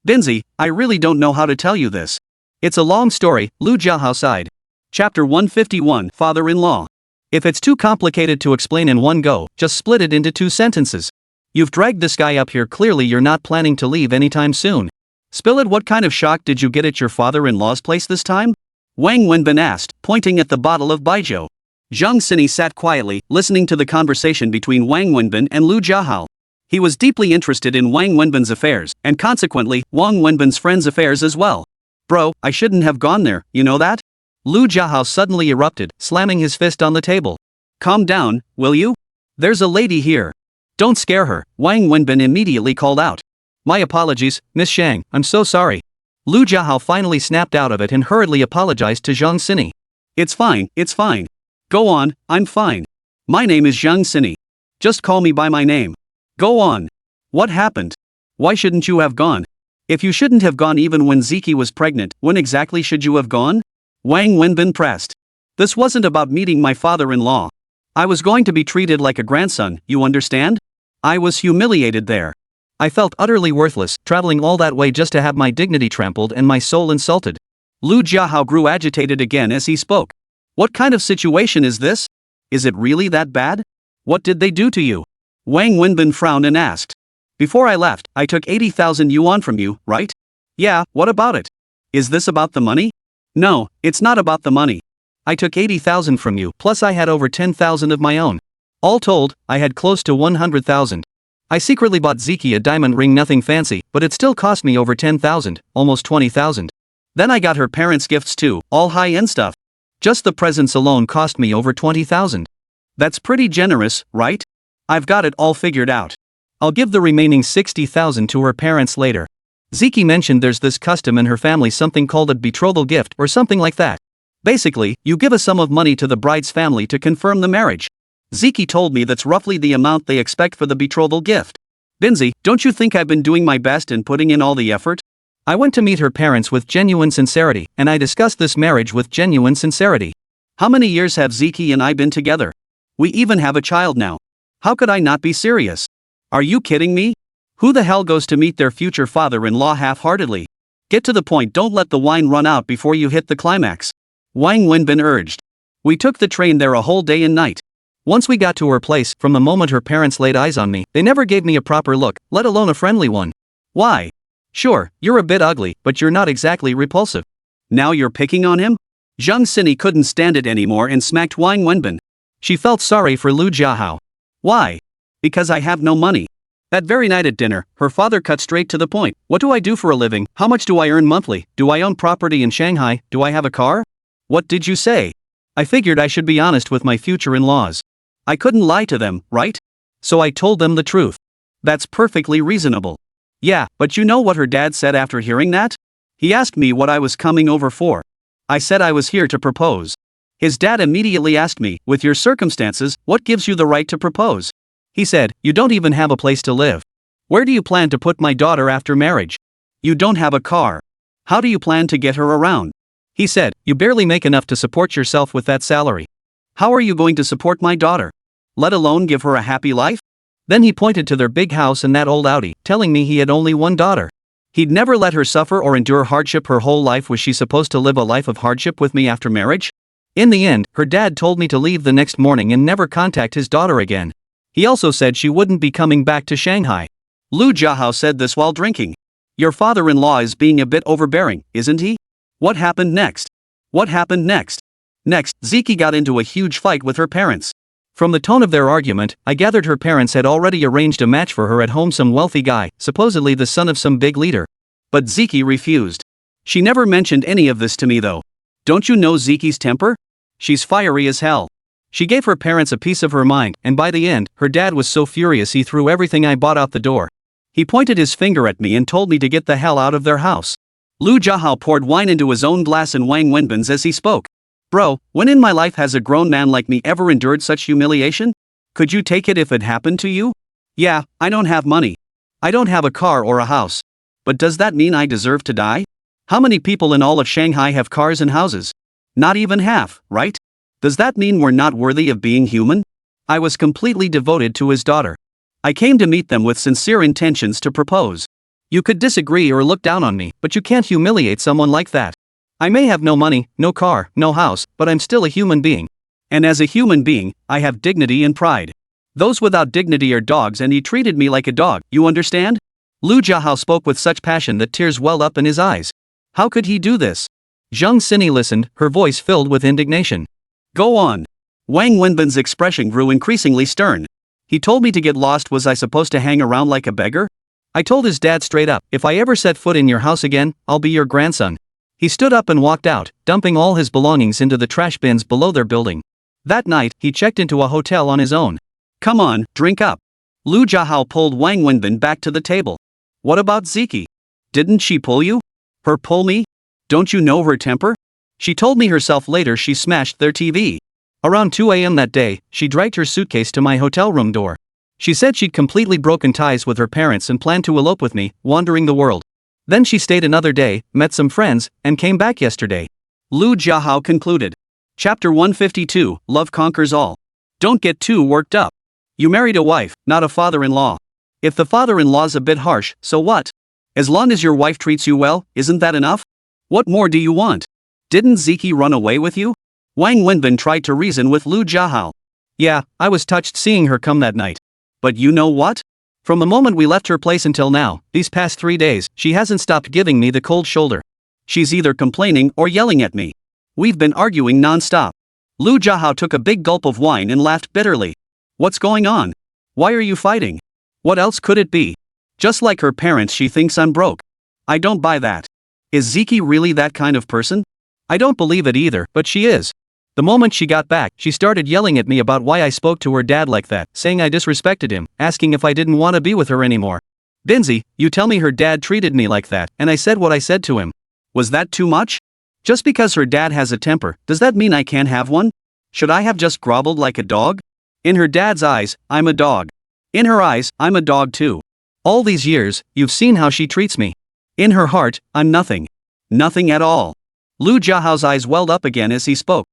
Binzi, I really don't know how to tell you this. It's a long story, Lu Jiahao sighed. Chapter 151, Father-in-Law. If it's too complicated to explain in one go, just split it into 2 sentences. You've dragged this guy up here, clearly you're not planning to leave anytime soon. Spill it. What kind of shock did you get at your father-in-law's place this time? Wang Wenbin asked, pointing at the bottle of baijiu. Zhang Sini sat quietly, listening to the conversation between Wang Wenbin and Lu Jiahao. He was deeply interested in Wang Wenbin's affairs, and consequently, Wang Wenbin's friends' affairs as well. Bro, I shouldn't have gone there, you know that? Lu Jiahao suddenly erupted, slamming his fist on the table. Calm down, will you? There's a lady here. Don't scare her, Wang Wenbin immediately called out. My apologies, Miss Shang, I'm so sorry. Lu Jiahao finally snapped out of it and hurriedly apologized to Zhang Sini. It's fine, it's fine. Go on, I'm fine. My name is Zhang Sini. Just call me by my name. Go on. What happened? Why shouldn't you have gone? If you shouldn't have gone even when Ziki was pregnant, when exactly should you have gone? Wang Wenbin pressed. This wasn't about meeting my father-in-law. I was going to be treated like a grandson, you understand? I was humiliated there. I felt utterly worthless, traveling all that way just to have my dignity trampled and my soul insulted. Lu Jiahao grew agitated again as he spoke. What kind of situation is this? Is it really that bad? What did they do to you? Wang Wenbin frowned and asked. Before I left, I took 80,000 yuan from you, right? Yeah, what about it? Is this about the money? No, it's not about the money. I took 80,000 from you, plus I had over 10,000 of my own. All told, I had close to 100,000. I secretly bought Ziki a diamond ring, nothing fancy, but it still cost me over 10,000, almost 20,000. Then I got her parents' gifts too, all high-end stuff. Just the presents alone cost me over 20,000. That's pretty generous, right? I've got it all figured out. I'll give the remaining 60,000 to her parents later. Ziki mentioned there's this custom in her family, something called a betrothal gift or something like that. Basically, you give a sum of money to the bride's family to confirm the marriage. Ziki told me that's roughly the amount they expect for the betrothal gift. Binzi, don't you think I've been doing my best and putting in all the effort? I went to meet her parents with genuine sincerity, and I discussed this marriage with genuine sincerity. How many years have Ziki and I been together? We even have a child now. How could I not be serious? Are you kidding me? Who the hell goes to meet their future father-in-law half-heartedly? Get to the point, don't let the wine run out before you hit the climax. Wang Wenbin urged. We took the train there a whole day and night. Once we got to her place, from the moment her parents laid eyes on me, they never gave me a proper look, let alone a friendly one. Why? Sure, you're a bit ugly, but you're not exactly repulsive. Now you're picking on him? Zhang Sini couldn't stand it anymore and smacked Wang Wenbin. She felt sorry for Lu Jiahao. Why? Because I have no money. That very night at dinner, her father cut straight to the point. What do I do for a living? How much do I earn monthly? Do I own property in Shanghai? Do I have a car? What did you say? I figured I should be honest with my future in-laws. I couldn't lie to them, right? So I told them the truth. That's perfectly reasonable. Yeah, but you know what her dad said after hearing that? He asked me what I was coming over for. I said I was here to propose. His dad immediately asked me, with your circumstances, what gives you the right to propose? He said, you don't even have a place to live. Where do you plan to put my daughter after marriage? You don't have a car. How do you plan to get her around? He said, "You barely make enough to support yourself with that salary. How are you going to support my daughter? Let alone give her a happy life?" Then he pointed to their big house and that old Audi, telling me he had only one daughter. He'd never let her suffer or endure hardship her whole life. Was she supposed to live a life of hardship with me after marriage? In the end, her dad told me to leave the next morning and never contact his daughter again. He also said she wouldn't be coming back to Shanghai. Lu Jiahao said this while drinking. "Your father-in-law is being a bit overbearing, isn't he? What happened next?" What happened next? Next, Ziki got into a huge fight with her parents. From the tone of their argument, I gathered her parents had already arranged a match for her at home, some wealthy guy, supposedly the son of some big leader. But Ziki refused. She never mentioned any of this to me though. Don't you know Ziki's temper? She's fiery as hell. She gave her parents a piece of her mind, and by the end, her dad was so furious he threw everything I bought out the door. He pointed his finger at me and told me to get the hell out of their house. Lu Jiahao poured wine into his own glass and Wang Wenbin's as he spoke. "Bro, when in my life has a grown man like me ever endured such humiliation? Could you take it if it happened to you? Yeah, I don't have money. I don't have a car or a house. But does that mean I deserve to die? How many people in all of Shanghai have cars and houses? Not even half, right? Does that mean we're not worthy of being human?" I was completely devoted to his daughter. I came to meet them with sincere intentions to propose. You could disagree or look down on me, but you can't humiliate someone like that. I may have no money, no car, no house, but I'm still a human being. And as a human being, I have dignity and pride. Those without dignity are dogs, and he treated me like a dog, you understand? Lu Jiahao spoke with such passion that tears welled up in his eyes. How could he do this? Zhang Xini listened, her voice filled with indignation. "Go on." Wang Wenbin's expression grew increasingly stern. "He told me to get lost. Was I supposed to hang around like a beggar? I told his dad straight up, if I ever set foot in your house again, I'll be your grandson." He stood up and walked out, dumping all his belongings into the trash bins below their building. That night, he checked into a hotel on his own. "Come on, drink up." Lu Jiahao pulled Wang Wenbin back to the table. "What about Ziki? Didn't she pull you?" "Her pull me? Don't you know her temper? She told me herself later she smashed their TV. Around 2 a.m. that day, she dragged her suitcase to my hotel room door. She said she'd completely broken ties with her parents and planned to elope with me, wandering the world. Then she stayed another day, met some friends, and came back yesterday." Lu Jiahao concluded. Chapter 152, Love Conquers All. Don't get too worked up. You married a wife, not a father-in-law. If the father-in-law's a bit harsh, so what? As long as your wife treats you well, isn't that enough? What more do you want? Didn't Ziki run away with you? Wang Wenbin tried to reason with Lu Jiahao. "Yeah, I was touched seeing her come that night. But you know what? From the moment we left her place until now, these past 3 days, she hasn't stopped giving me the cold shoulder. She's either complaining or yelling at me. We've been arguing non-stop." Lu Jiahao took a big gulp of wine and laughed bitterly. "What's going on? Why are you fighting? What else could it be? Just like her parents, she thinks I'm broke. I don't buy that. Is Ziki really that kind of person? I don't believe it either, but she is. The moment she got back, she started yelling at me about why I spoke to her dad like that, saying I disrespected him, asking if I didn't want to be with her anymore. Binzi, you tell me her dad treated me like that, and I said what I said to him. Was that too much? Just because her dad has a temper, does that mean I can't have one? Should I have just groveled like a dog? In her dad's eyes, I'm a dog. In her eyes, I'm a dog too. All these years, you've seen how she treats me. In her heart, I'm nothing. Nothing at all." Lu Jiahao's eyes welled up again as he spoke.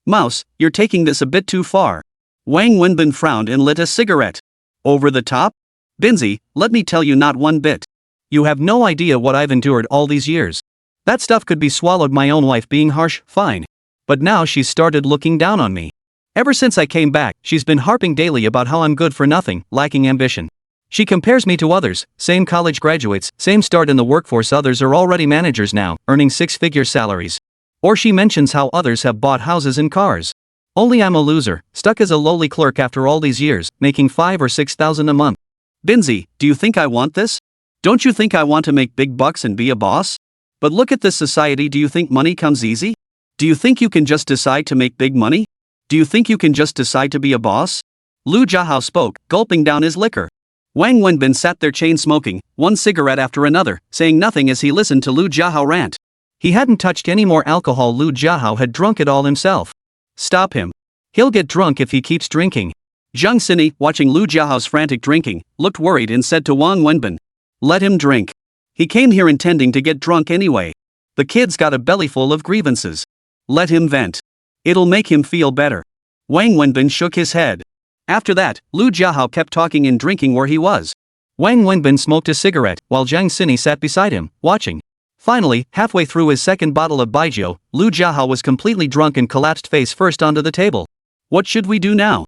"Mouse, you're taking this a bit too far." Wang Wenbin frowned and lit a cigarette. "Over the top? Binzi, let me tell you, not one bit. You have no idea what I've endured all these years. That stuff could be swallowed. My own wife being harsh, fine. But now she's started looking down on me. Ever since I came back, she's been harping daily about how I'm good for nothing, lacking ambition. She compares me to others, same college graduates, same start in the workforce. Others are already managers now, earning 6-figure salaries. Or she mentions how others have bought houses and cars. Only I'm a loser, stuck as a lowly clerk after all these years, making 5,000 or 6,000 a month. Binzi, do you think I want this? Don't you think I want to make big bucks and be a boss? But look at this society. Do you think money comes easy? Do you think you can just decide to make big money? Do you think you can just decide to be a boss?" Lu Jiahao spoke, gulping down his liquor. Wang Wenbin sat there chain smoking, one cigarette after another, saying nothing as he listened to Lu Jiahao rant. He hadn't touched any more alcohol. Lu Jiahao had drunk it all himself. Stop him. He'll get drunk if he keeps drinking. Zhang Xini, watching Lu Jiahao's frantic drinking, looked worried and said to Wang Wenbin, "Let him drink. He came here intending to get drunk anyway. The kid's got a bellyful of grievances. Let him vent. It'll make him feel better. Wang Wenbin shook his head. After that, Lu Jiahao kept talking and drinking where he was. Wang Wenbin smoked a cigarette while Zhang Xini sat beside him, watching. Finally, halfway through his second bottle of baijiu, Lu Jiahao was completely drunk and collapsed face first onto the table. What should we do now?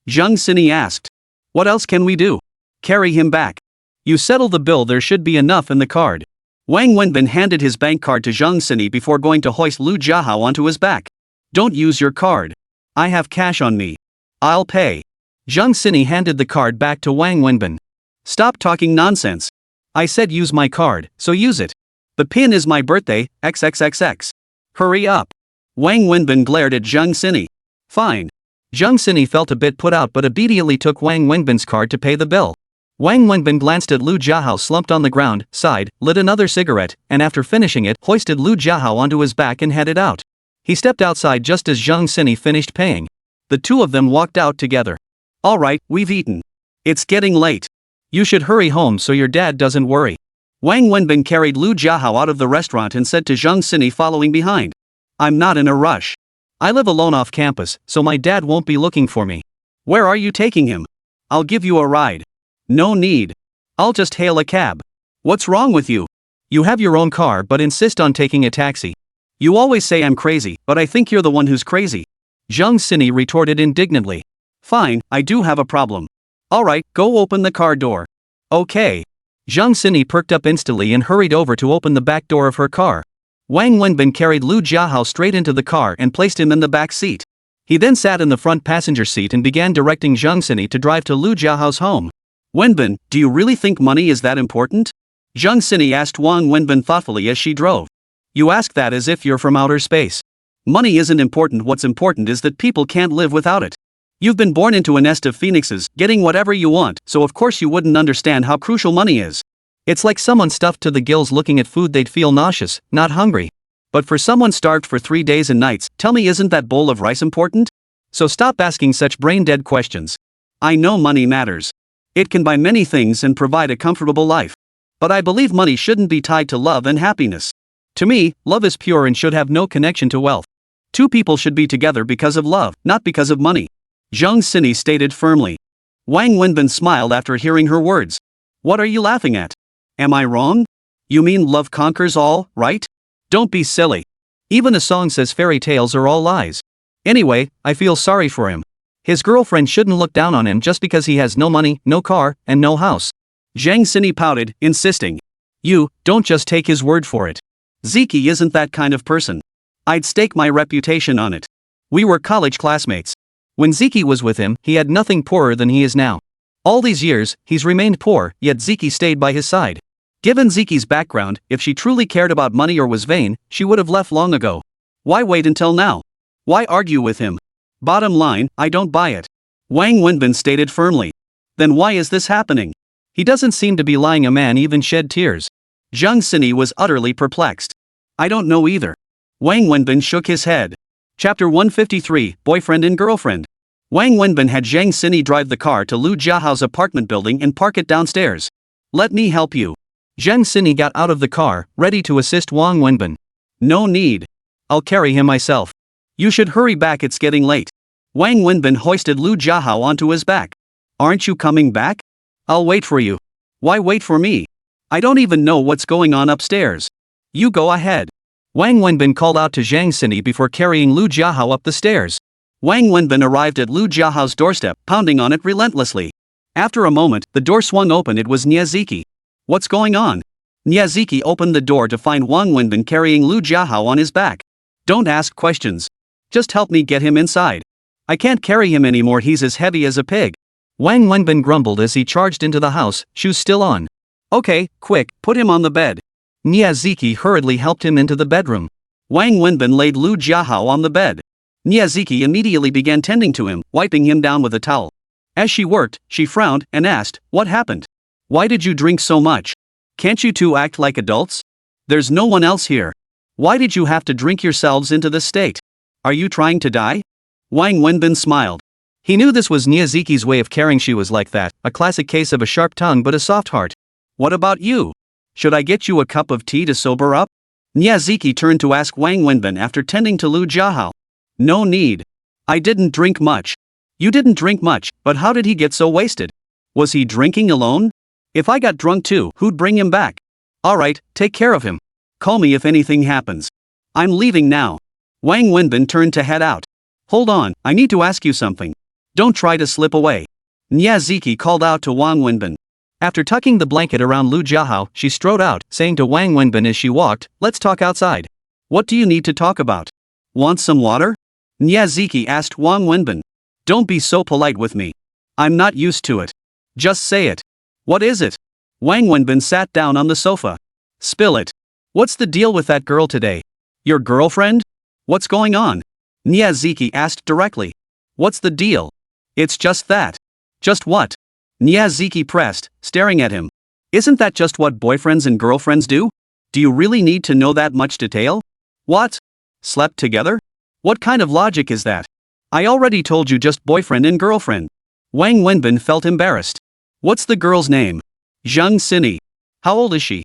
Zhang Xini asked. What else can we do? Carry him back. You settle the bill, there should be enough in the card. Wang Wenbin handed his bank card to Zhang Xini before going to hoist Lu Jiahao onto his back. Don't use your card. I have cash on me. I'll pay. Zhang Xini handed the card back to Wang Wenbin. Stop talking nonsense. I said use my card, so use it. The pin is my birthday, XXXX. Hurry up. Wang Wenbin glared at Zhang Xini. Fine. Zhang Xini felt a bit put out but immediately took Wang Wenbin's card to pay the bill. Wang Wenbin glanced at Lu Jiahao slumped on the ground, sighed, lit another cigarette, and after finishing it, hoisted Lu Jiahao onto his back and headed out. He stepped outside just as Zhang Xini finished paying. The two of them walked out together. Alright, we've eaten. It's getting late. You should hurry home so your dad doesn't worry. Wang Wenbin carried Lu Jiahao out of the restaurant and said to Zhang Xini following behind. I'm not in a rush. I live alone off campus, so my dad won't be looking for me. Where are you taking him? I'll give you a ride. No need. I'll just hail a cab. What's wrong with you? You have your own car but insist on taking a taxi. You always say I'm crazy, but I think you're the one who's crazy. Zhang Xini retorted indignantly. Fine, I do have a problem. Alright, go open the car door. Okay. Zhang Xini perked up instantly and hurried over to open the back door of her car. Wang Wenbin carried Lu Jiahao straight into the car and placed him in the back seat. He then sat in the front passenger seat and began directing Zhang Xini to drive to Lu Jiahao's home. Wenbin, do you really think money is that important? Zhang Xini asked Wang Wenbin thoughtfully as she drove. You ask that as if you're from outer space. Money isn't important, what's important is that people can't live without it. You've been born into a nest of phoenixes, getting whatever you want, so of course you wouldn't understand how crucial money is. It's like someone stuffed to the gills looking at food they'd feel nauseous, not hungry. But for someone starved for 3 days and nights, tell me, isn't that bowl of rice important? So stop asking such brain-dead questions. I know money matters. It can buy many things and provide a comfortable life. But I believe money shouldn't be tied to love and happiness. To me, love is pure and should have no connection to wealth. Two people should be together because of love, not because of money. Zhang Xini stated firmly. Wang Wenbin smiled after hearing her words. What are you laughing at? Am I wrong? You mean love conquers all, right? Don't be silly. Even a song says fairy tales are all lies. Anyway, I feel sorry for him. His girlfriend shouldn't look down on him just because he has no money, no car, and no house. Zhang Xini pouted, insisting. You, don't just take his word for it. Ziki isn't that kind of person. I'd stake my reputation on it. We were college classmates. When Ziki was with him, he had nothing poorer than he is now. All these years, he's remained poor, yet Ziki stayed by his side. Given Ziki's background, if she truly cared about money or was vain, she would have left long ago. Why wait until now? Why argue with him? Bottom line, I don't buy it. Wang Wenbin stated firmly. Then why is this happening? He doesn't seem to be lying, a man even shed tears. Zhang Xini was utterly perplexed. I don't know either. Wang Wenbin shook his head. Chapter 153, Boyfriend and Girlfriend. Wang Wenbin had Zhang Xini drive the car to Lu Jiahao's apartment building and park it downstairs. Let me help you. Zhang Xini got out of the car, ready to assist Wang Wenbin. No need. I'll carry him myself. You should hurry back, it's getting late. Wang Wenbin hoisted Lu Jiahao onto his back. Aren't you coming back? I'll wait for you. Why wait for me? I don't even know what's going on upstairs. You go ahead. Wang Wenbin called out to Zhang Xini before carrying Lu Jiahao up the stairs. Wang Wenbin arrived at Lu Jiahao's doorstep, pounding on it relentlessly. After a moment, the door swung open. It was Ziki. What's going on? Ziki opened the door to find Wang Wenbin carrying Lu Jiahao on his back. Don't ask questions. Just help me get him inside. I can't carry him anymore, he's as heavy as a pig. Wang Wenbin grumbled as he charged into the house, shoes still on. Okay, quick, put him on the bed. Ziki hurriedly helped him into the bedroom. Wang Wenbin laid Lu Jiahao on the bed. Ziki immediately began tending to him, wiping him down with a towel. As she worked, she frowned and asked, what happened? Why did you drink so much? Can't you two act like adults? There's no one else here. Why did you have to drink yourselves into this state? Are you trying to die? Wang Wenbin smiled. He knew this was Ziki's way of caring. She was like that, a classic case of a sharp tongue but a soft heart. What about you? Should I get you a cup of tea to sober up? Ziki turned to ask Wang Wenbin after tending to Lu Jiahao. No need. I didn't drink much. You didn't drink much, but how did he get so wasted? Was he drinking alone? If I got drunk too, who'd bring him back? Alright, take care of him. Call me if anything happens. I'm leaving now. Wang Wenbin turned to head out. Hold on, I need to ask you something. Don't try to slip away. Ziki called out to Wang Wenbin. After tucking the blanket around Lu Jiahao, she strode out, saying to Wang Wenbin as she walked, let's talk outside. What do you need to talk about? Want some water? Ziki asked Wang Wenbin. Don't be so polite with me. I'm not used to it. Just say it. What is it? Wang Wenbin sat down on the sofa. Spill it. What's the deal with that girl today? Your girlfriend? What's going on? Ziki asked directly. What's the deal? It's just that. Just what? Ziki pressed, staring at him. Isn't that just what boyfriends and girlfriends do? Do you really need to know that much detail? What? Slept together? What kind of logic is that? I already told you just boyfriend and girlfriend. Wang Wenbin felt embarrassed. What's the girl's name? Zhang Xini. How old is she?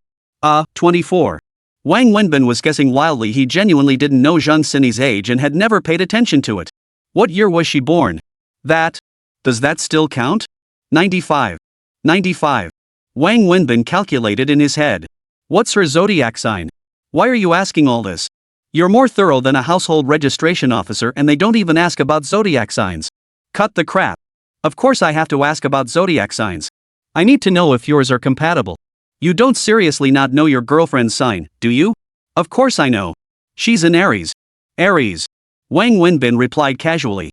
24. Wang Wenbin was guessing wildly. He genuinely didn't know Zhang Xini's age and had never paid attention to it. What year was she born? That. Does that still count? 95. 95. Wang Wenbin calculated in his head. What's her zodiac sign? Why are you asking all this? You're more thorough than a household registration officer and they don't even ask about zodiac signs. Cut the crap. Of course I have to ask about zodiac signs. I need to know if yours are compatible. You don't seriously not know your girlfriend's sign, do you? Of course I know. She's an Aries. Aries. Wang Wenbin replied casually.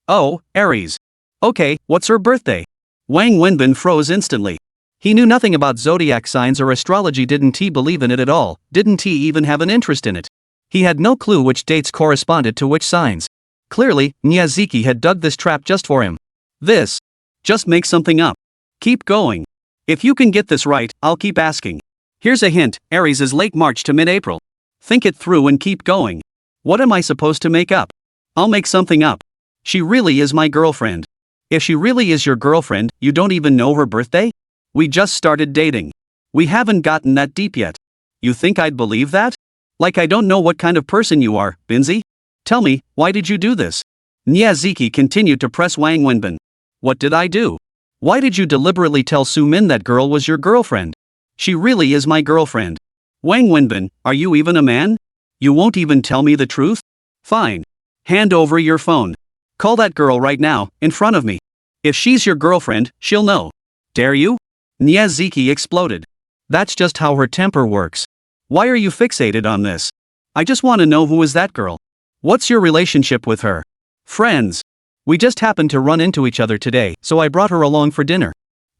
Oh, Aries. Okay, what's her birthday? Wang Wenbin froze instantly. He knew nothing about zodiac signs or astrology. Didn't he believe in it at all? Didn't he even have an interest in it? He had no clue which dates corresponded to which signs. Clearly, Ziki had dug this trap just for him. This. Just make something up. Keep going. If you can get this right, I'll keep asking. Here's a hint, Aries is late March to mid-April. Think it through and keep going. What am I supposed to make up? I'll make something up. She really is my girlfriend. If she really is your girlfriend, you don't even know her birthday? We just started dating. We haven't gotten that deep yet. You think I'd believe that? Like I don't know what kind of person you are, Binzi? Tell me, why did you do this? Ziki continued to press Wang Wenbin. What did I do? Why did you deliberately tell Su Min that girl was your girlfriend? She really is my girlfriend. Wang Wenbin, are you even a man? You won't even tell me the truth? Fine. Hand over your phone. Call that girl right now, in front of me. If she's your girlfriend, she'll know. Dare you? Ziki exploded. That's just how her temper works. Why are you fixated on this? I just want to know who is that girl. What's your relationship with her? Friends. We just happened to run into each other today, so I brought her along for dinner.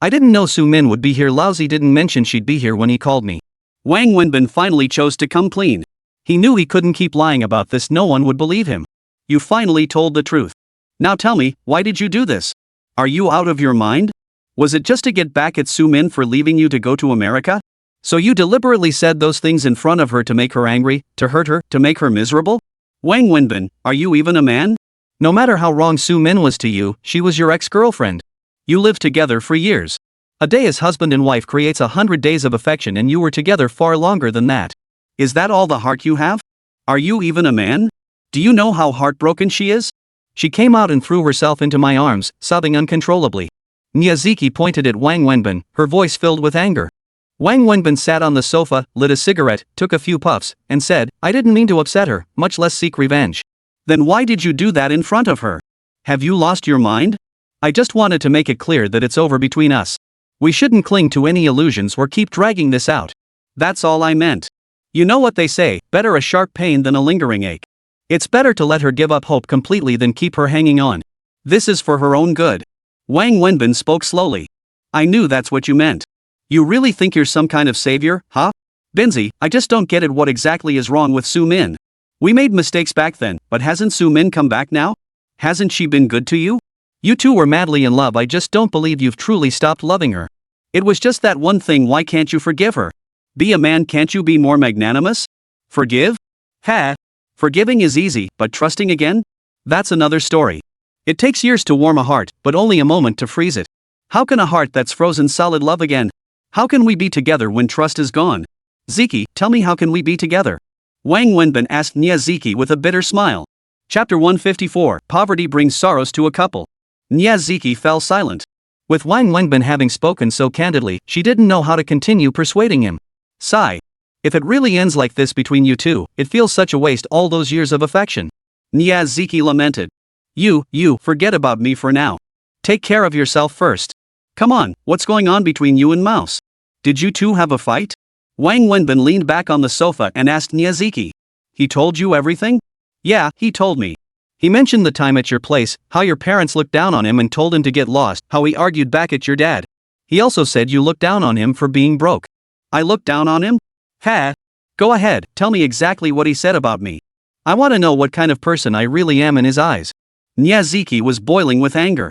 I didn't know Su Min would be here. Lousy didn't mention she'd be here when he called me. Wang Wenbin finally chose to come clean. He knew he couldn't keep lying about this. No one would believe him. You finally told the truth. Now tell me, why did you do this? Are you out of your mind? Was it just to get back at Su Min for leaving you to go to America? So you deliberately said those things in front of her to make her angry, to hurt her, to make her miserable? Wang Wenbin, are you even a man? No matter how wrong Su Min was to you, she was your ex-girlfriend. You lived together for years. A day as husband and wife creates 100 days of affection and you were together far longer than that. Is that all the heart you have? Are you even a man? Do you know how heartbroken she is? She came out and threw herself into my arms, sobbing uncontrollably. Ziki pointed at Wang Wenbin, her voice filled with anger. Wang Wenbin sat on the sofa, lit a cigarette, took a few puffs, and said, I didn't mean to upset her, much less seek revenge. Then why did you do that in front of her? Have you lost your mind? I just wanted to make it clear that it's over between us. We shouldn't cling to any illusions or keep dragging this out. That's all I meant. You know what they say, better a sharp pain than a lingering ache. It's better to let her give up hope completely than keep her hanging on. This is for her own good. Wang Wenbin spoke slowly. I knew that's what you meant. You really think you're some kind of savior, huh? Binzi, I just don't get it. What exactly is wrong with Su Min? We made mistakes back then, but hasn't Su Min come back now? Hasn't she been good to you? You two were madly in love. I just don't believe you've truly stopped loving her. It was just that one thing. Why can't you forgive her? Be a man. Can't you be more magnanimous? Forgive? Ha! Forgiving is easy, but trusting again? That's another story. It takes years to warm a heart, but only a moment to freeze it. How can a heart that's frozen solid love again? How can we be together when trust is gone? Ziki, tell me, how can we be together? Wang Wenbin asked Niazuki with a bitter smile. Chapter 154, Poverty Brings Sorrows to a Couple. Niazuki fell silent. With Wang Wenbin having spoken so candidly, she didn't know how to continue persuading him. Sigh. If it really ends like this between you two, it feels such a waste, all those years of affection. Niazuki lamented. You, forget about me for now. Take care of yourself first. Come on, what's going on between you and Mouse? Did you two have a fight? Wang Wenbin leaned back on the sofa and asked Niazuki. He told you everything? Yeah, he told me. He mentioned the time at your place, how your parents looked down on him and told him to get lost, how he argued back at your dad. He also said you looked down on him for being broke. I looked down on him? Ha! Go ahead, tell me exactly what he said about me. I want to know what kind of person I really am in his eyes. Niazuki was boiling with anger.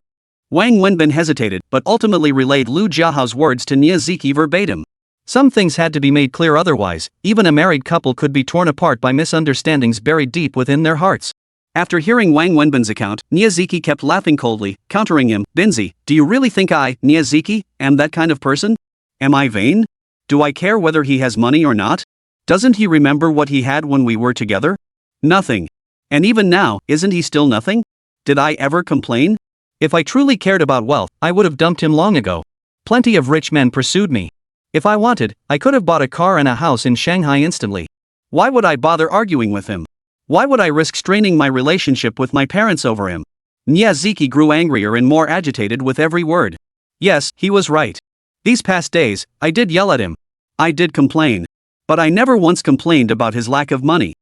Wang Wenbin hesitated, but ultimately relayed Lu Jiahao's words to Niazuki verbatim. Some things had to be made clear, otherwise, even a married couple could be torn apart by misunderstandings buried deep within their hearts. After hearing Wang Wenbin's account, Niazuki kept laughing coldly, countering him. Binzi, do you really think I, Niazuki, am that kind of person? Am I vain? Do I care whether he has money or not? Doesn't he remember what he had when we were together? Nothing. And even now, isn't he still nothing? Did I ever complain? If I truly cared about wealth, I would have dumped him long ago. Plenty of rich men pursued me. If I wanted, I could have bought a car and a house in Shanghai instantly. Why would I bother arguing with him? Why would I risk straining my relationship with my parents over him? Niazuki grew angrier and more agitated with every word. Yes, he was right. These past days, I did yell at him. I did complain. But I never once complained about his lack of money.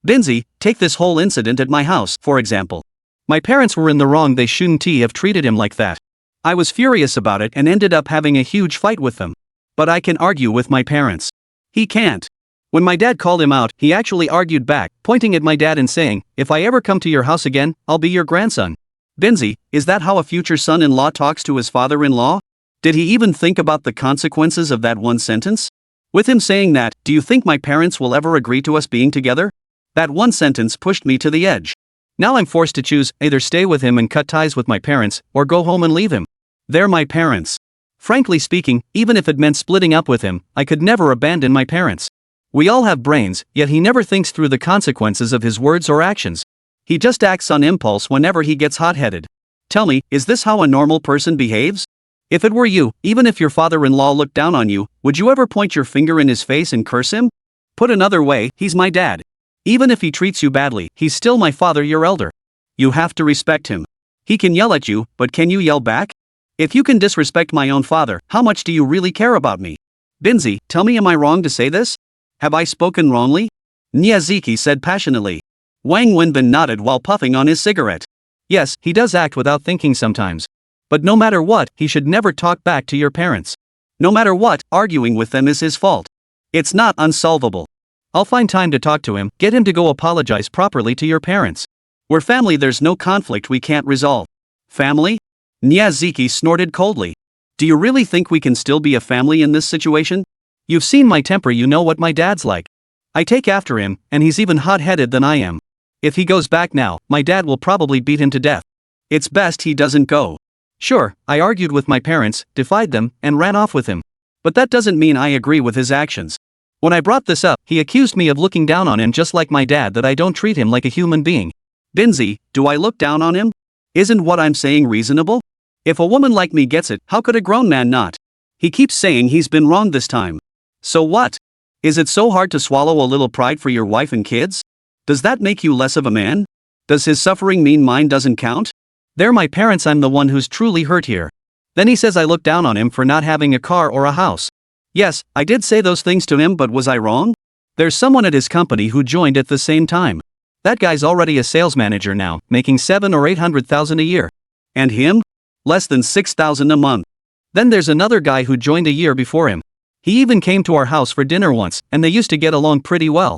Binzi, take this whole incident at my house, for example. My parents were in the wrong, they shouldn't have treated him like that. I was furious about it and ended up having a huge fight with them. But I can argue with my parents. He can't. When my dad called him out, he actually argued back, pointing at my dad and saying, if I ever come to your house again, I'll be your grandson. Binzi, is that how a future son-in-law talks to his father-in-law? Did he even think about the consequences of that one sentence? With him saying that, do you think my parents will ever agree to us being together? That one sentence pushed me to the edge. Now I'm forced to choose, either stay with him and cut ties with my parents, or go home and leave him. They're my parents. Frankly speaking, even if it meant splitting up with him, I could never abandon my parents. We all have brains, yet he never thinks through the consequences of his words or actions. He just acts on impulse whenever he gets hot-headed. Tell me, is this how a normal person behaves? If it were you, even if your father-in-law looked down on you, would you ever point your finger in his face and curse him? Put another way, he's my dad. Even if he treats you badly, he's still my father, your elder. You have to respect him. He can yell at you, but can you yell back? If you can disrespect my own father, how much do you really care about me? Binzi, tell me, am I wrong to say this? Have I spoken wrongly? Niazuki said passionately. Wang Wenbin nodded while puffing on his cigarette. Yes, he does act without thinking sometimes. But no matter what, he should never talk back to your parents. No matter what, arguing with them is his fault. It's not unsolvable. I'll find time to talk to him, get him to go apologize properly to your parents. We're family, there's no conflict we can't resolve. Family? Niazuki snorted coldly. Do you really think we can still be a family in this situation? You've seen my temper, you know what my dad's like. I take after him, and he's even hot-headed than I am. If he goes back now, my dad will probably beat him to death. It's best he doesn't go. Sure, I argued with my parents, defied them, and ran off with him. But that doesn't mean I agree with his actions. When I brought this up, he accused me of looking down on him just like my dad, that I don't treat him like a human being. Binzi, do I look down on him? Isn't what I'm saying reasonable? If a woman like me gets it, how could a grown man not? He keeps saying he's been wrong this time. So what? Is it so hard to swallow a little pride for your wife and kids? Does that make you less of a man? Does his suffering mean mine doesn't count? They're my parents, I'm the one who's truly hurt here. Then he says I look down on him for not having a car or a house. Yes, I did say those things to him, but was I wrong? There's someone at his company who joined at the same time. That guy's already a sales manager now, making 700,000 or 800,000 a year. And him? Less than 6,000 a month. Then there's another guy who joined a year before him. He even came to our house for dinner once, and they used to get along pretty well.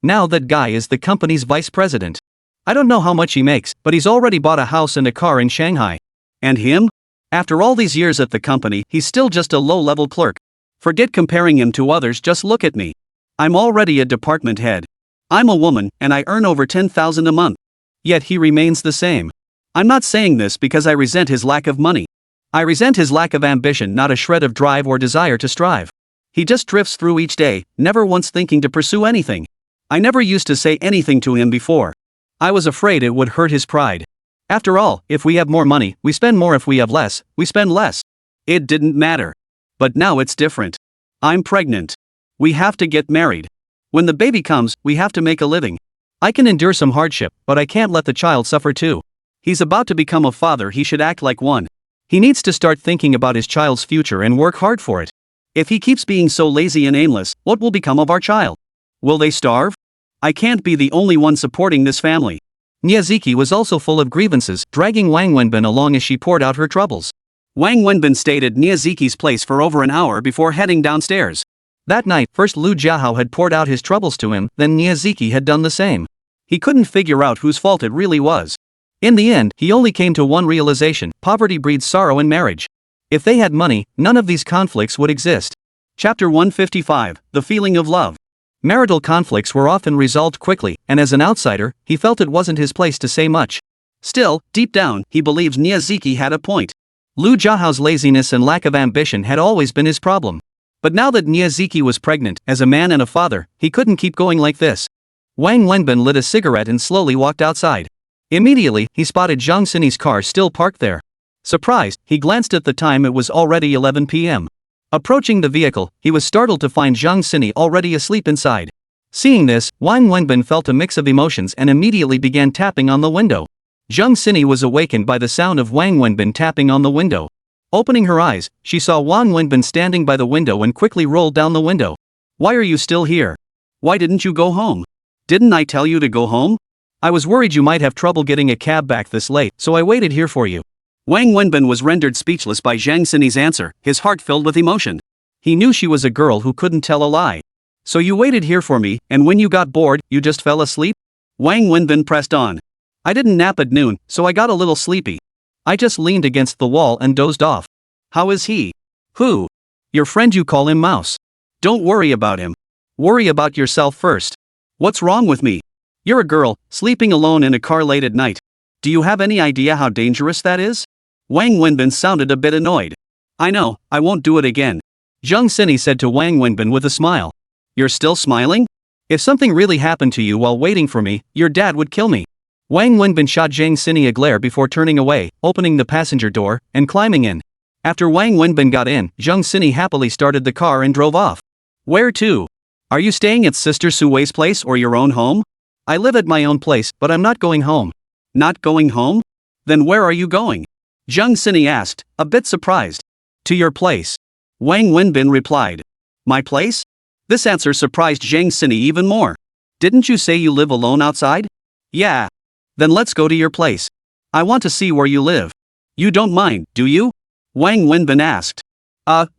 Now that guy is the company's vice president. I don't know how much he makes, but he's already bought a house and a car in Shanghai. And him? After all these years at the company, he's still just a low-level clerk. Forget comparing him to others, just look at me. I'm already a department head. I'm a woman, and I earn over 10,000 a month. Yet he remains the same. I'm not saying this because I resent his lack of money. I resent his lack of ambition, not a shred of drive or desire to strive. He just drifts through each day, never once thinking to pursue anything. I never used to say anything to him before. I was afraid it would hurt his pride. After all, if we have more money, we spend more. If we have less, we spend less. It didn't matter. But now it's different. I'm pregnant. We have to get married. When the baby comes, we have to make a living. I can endure some hardship, but I can't let the child suffer too. He's about to become a father, he should act like one. He needs to start thinking about his child's future and work hard for it. If he keeps being so lazy and aimless, what will become of our child? Will they starve? I can't be the only one supporting this family. Miyazaki was also full of grievances, dragging Wang Wenbin along as she poured out her troubles. Wang Wenbin stayed at Miyazaki's place for over an hour before heading downstairs. That night, first Lu Jiahao had poured out his troubles to him, then Miyazaki had done the same. He couldn't figure out whose fault it really was. In the end, he only came to one realization: poverty breeds sorrow in marriage. If they had money, none of these conflicts would exist. Chapter 155, The Feeling of Love. Marital conflicts were often resolved quickly, and as an outsider, he felt it wasn't his place to say much. Still, deep down, he believes Miyazaki had a point. Lu Jiahao's laziness and lack of ambition had always been his problem. But now that Miyazaki was pregnant, as a man and a father, he couldn't keep going like this. Wang Wenbin lit a cigarette and slowly walked outside. Immediately, he spotted Zhang Sini's car still parked there. Surprised, he glanced at the time. It was already 11 p.m. Approaching the vehicle, he was startled to find Zhang Sini already asleep inside. Seeing this, Wang Wenbin felt a mix of emotions and immediately began tapping on the window. Zhang Sini was awakened by the sound of Wang Wenbin tapping on the window. Opening her eyes, she saw Wang Wenbin standing by the window and quickly rolled down the window. "Why are you still here? Why didn't you go home? Didn't I tell you to go home? I was worried you might have trouble getting a cab back this late, so I waited here for you." Wang Wenbin was rendered speechless by Zhang Sini's answer, his heart filled with emotion. He knew she was a girl who couldn't tell a lie. "So you waited here for me, and when you got bored, you just fell asleep?" Wang Wenbin pressed on. "I didn't nap at noon, so I got a little sleepy. I just leaned against the wall and dozed off." "How is he?" "Who?" "Your friend, you call him Mouse." "Don't worry about him. Worry about yourself first." "What's wrong with me? You're a girl, sleeping alone in a car late at night. Do you have any idea how dangerous that is?" Wang Wenbin sounded a bit annoyed. "I know, I won't do it again," Zhang Sini said to Wang Wenbin with a smile. "You're still smiling? If something really happened to you while waiting for me, your dad would kill me." Wang Wenbin shot Zhang Sini a glare before turning away, opening the passenger door, and climbing in. After Wang Wenbin got in, Zhang Sini happily started the car and drove off. "Where to? Are you staying at Sister Suwei's place or your own home?" "I live at my own place, but I'm not going home." "Not going home? Then where are you going?" Zhang Sini asked, a bit surprised. "To your place," Wang Wenbin replied. "My place?" This answer surprised Zhang Sini even more. "Didn't you say you live alone outside?" "Yeah." "Then let's go to your place. I want to see where you live." "You don't mind, do you?" Wang Wenbin asked.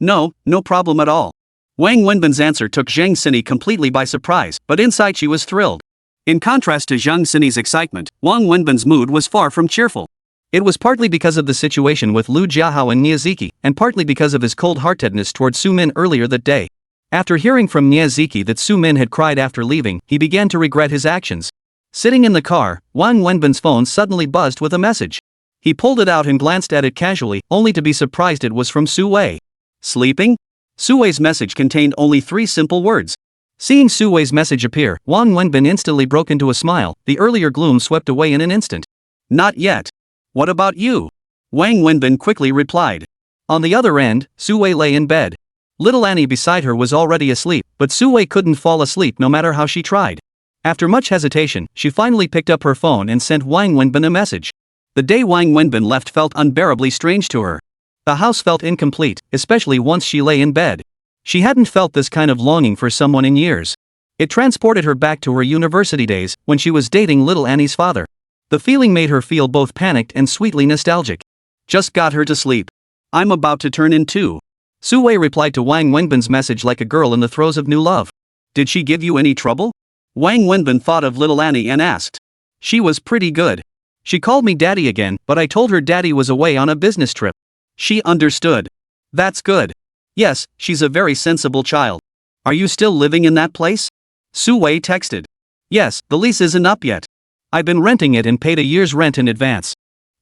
No problem at all." Wang Wenbin's answer took Zhang Sini completely by surprise, but inside she was thrilled. In contrast to Zhang Sini's excitement, Wang Wenbin's mood was far from cheerful. It was partly because of the situation with Lu Jiahao and Miyazaki, and partly because of his cold-heartedness toward Su Min earlier that day. After hearing from Miyazaki that Su Min had cried after leaving, he began to regret his actions. Sitting in the car, Wang Wenbin's phone suddenly buzzed with a message. He pulled it out and glanced at it casually, only to be surprised it was from Su Wei. "Sleeping?" Su Wei's message contained only 3 simple words. Seeing Su Wei's message appear, Wang Wenbin instantly broke into a smile, the earlier gloom swept away in an instant. "Not yet. What about you?" Wang Wenbin quickly replied. On the other end, Su Wei lay in bed. Little Annie beside her was already asleep, but Su Wei couldn't fall asleep no matter how she tried. After much hesitation, she finally picked up her phone and sent Wang Wenbin a message. The day Wang Wenbin left felt unbearably strange to her. The house felt incomplete, especially once she lay in bed. She hadn't felt this kind of longing for someone in years. It transported her back to her university days, when she was dating little Annie's father. The feeling made her feel both panicked and sweetly nostalgic. "Just got her to sleep. I'm about to turn in too." Su Wei replied to Wang Wenbin's message like a girl in the throes of new love. "Did she give you any trouble?" Wang Wenbin thought of little Annie and asked. "She was pretty good. She called me daddy again, but I told her daddy was away on a business trip. She understood." "That's good. Yes, she's a very sensible child. Are you still living in that place?" Su Wei texted. "Yes, the lease isn't up yet. I've been renting it and paid a year's rent in advance.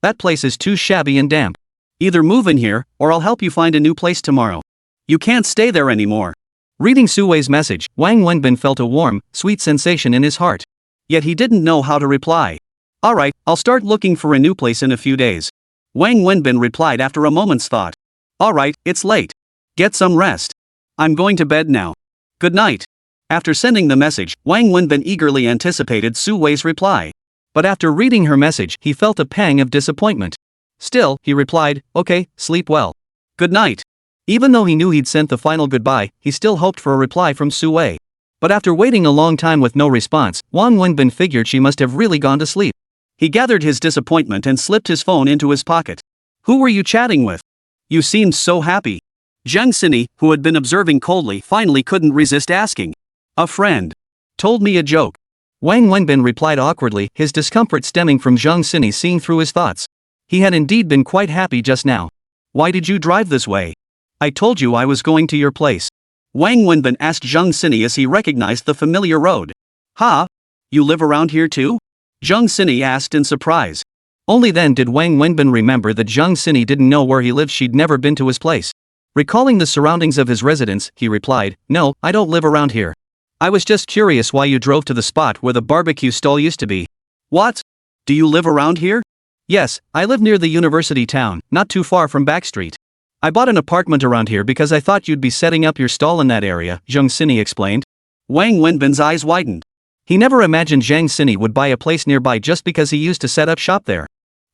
That place is too shabby and damp. Either move in here, or I'll help you find a new place tomorrow. You can't stay there anymore." Reading Suwei's message, Wang Wenbin felt a warm, sweet sensation in his heart. Yet he didn't know how to reply. Alright, I'll start looking for a new place in a few days. Wang Wenbin replied after a moment's thought. Alright, it's late. Get some rest. I'm going to bed now. Good night. After sending the message, Wang Wenbin eagerly anticipated Suwei's reply. But after reading her message, he felt a pang of disappointment. Still, he replied, okay, sleep well. Good night. Even though he knew he'd sent the final goodbye, he still hoped for a reply from Suwei. But after waiting a long time with no response, Wang Wenbin figured she must have really gone to sleep. He gathered his disappointment and slipped his phone into his pocket. Who were you chatting with? You seemed so happy. Zhang Xini, who had been observing coldly, finally couldn't resist asking. A friend. Told me a joke. Wang Wenbin replied awkwardly, his discomfort stemming from Zhang Xini seeing through his thoughts. He had indeed been quite happy just now. Why did you drive this way? I told you I was going to your place. Wang Wenbin asked Zhang Xini as he recognized the familiar road. Ha? You live around here too? Zhang Xini asked in surprise. Only then did Wang Wenbin remember that Zhang Xini didn't know where he lived. She'd never been to his place. Recalling the surroundings of his residence, he replied, no, I don't live around here. I was just curious why you drove to the spot where the barbecue stall used to be. What? Do you live around here? Yes, I live near the university town, not too far from Backstreet. I bought an apartment around here because I thought you'd be setting up your stall in that area, Zhang Xini explained. Wang Wenbin's eyes widened. He never imagined Zhang Xini would buy a place nearby just because he used to set up shop there.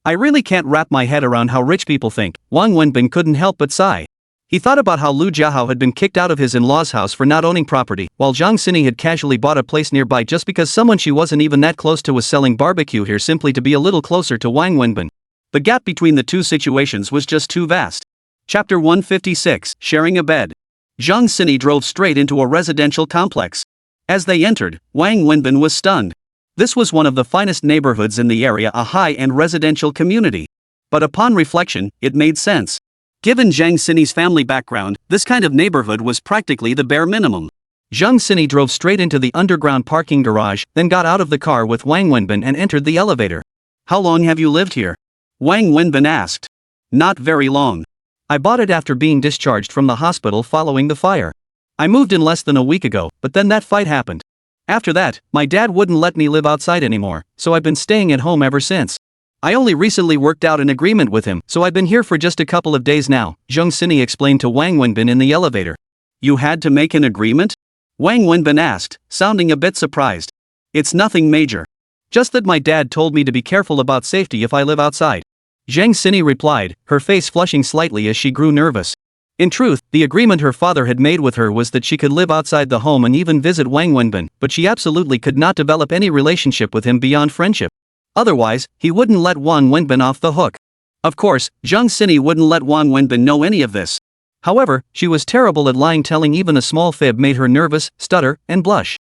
I really can't wrap my head around how rich people think, Wang Wenbin couldn't help but sigh. He thought about how Lu Jiahao had been kicked out of his in-laws' house for not owning property, while Zhang Xini had casually bought a place nearby just because someone she wasn't even that close to was selling barbecue here simply to be a little closer to Wang Wenbin. The gap between the two situations was just too vast. Chapter 156, Sharing a Bed. Zhang Xini drove straight into a residential complex. As they entered, Wang Wenbin was stunned. This was one of the finest neighborhoods in the area, a high-end residential community. But upon reflection, it made sense. Given Zhang Xini's family background, this kind of neighborhood was practically the bare minimum. Zhang Xini drove straight into the underground parking garage, then got out of the car with Wang Wenbin and entered the elevator. How long have you lived here? Wang Wenbin asked. Not very long. I bought it after being discharged from the hospital following the fire. I moved in less than a week ago, but then that fight happened. After that, my dad wouldn't let me live outside anymore, so I've been staying at home ever since. I only recently worked out an agreement with him, so I've been here for just a couple of days now, Zhang Xini explained to Wang Wenbin in the elevator. You had to make an agreement? Wang Wenbin asked, sounding a bit surprised. It's nothing major. Just that my dad told me to be careful about safety if I live outside. Zhang Xini replied, her face flushing slightly as she grew nervous. In truth, the agreement her father had made with her was that she could live outside the home and even visit Wang Wenbin, but she absolutely could not develop any relationship with him beyond friendship. Otherwise, he wouldn't let Wang Wenbin off the hook. Of course, Zhang Xini wouldn't let Wang Wenbin know any of this. However, she was terrible at lying. Telling even a small fib made her nervous, stutter, and blush.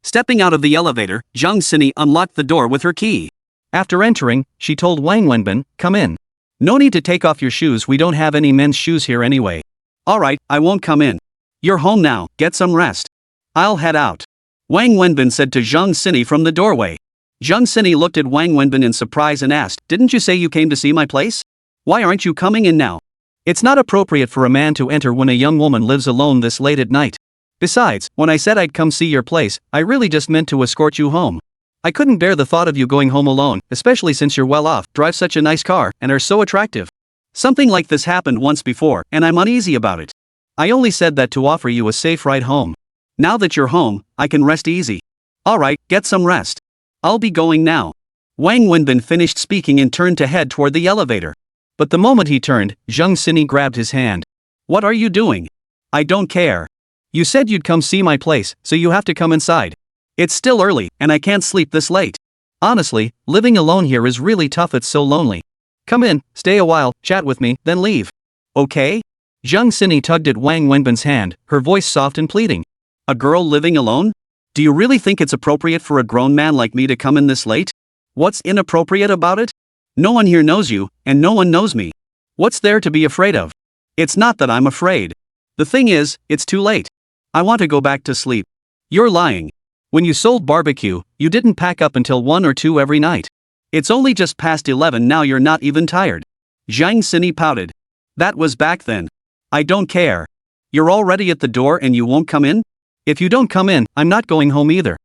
Stepping out of the elevator, Zhang Xini unlocked the door with her key. After entering, she told Wang Wenbin, come in. No need to take off your shoes, we don't have any men's shoes here anyway. Alright, I won't come in. You're home now, get some rest. I'll head out. Wang Wenbin said to Zhang Xini from the doorway. Zhang Xini looked at Wang Wenbin in surprise and asked, didn't you say you came to see my place? Why aren't you coming in now? It's not appropriate for a man to enter when a young woman lives alone this late at night. Besides, when I said I'd come see your place, I really just meant to escort you home. I couldn't bear the thought of you going home alone, especially since you're well off, drive such a nice car, and are so attractive. Something like this happened once before, and I'm uneasy about it. I only said that to offer you a safe ride home. Now that you're home, I can rest easy. Alright, get some rest. I'll be going now. Wang Wenbin finished speaking and turned to head toward the elevator. But the moment he turned, Zhang Xini grabbed his hand. What are you doing? I don't care. You said you'd come see my place, so you have to come inside. It's still early, and I can't sleep this late. Honestly, living alone here is really tough, it's so lonely. Come in, stay a while, chat with me, then leave. Okay? Zhang Xini tugged at Wang Wenbin's hand, her voice soft and pleading. A girl living alone? Do you really think it's appropriate for a grown man like me to come in this late? What's inappropriate about it? No one here knows you, and no one knows me. What's there to be afraid of? It's not that I'm afraid. The thing is, it's too late. I want to go back to sleep. You're lying. When you sold barbecue, you didn't pack up until 1 or 2 every night. It's only just past 11 now, you're not even tired. Zhang Xini pouted. That was back then. I don't care. You're already at the door and you won't come in? If you don't come in, I'm not going home either.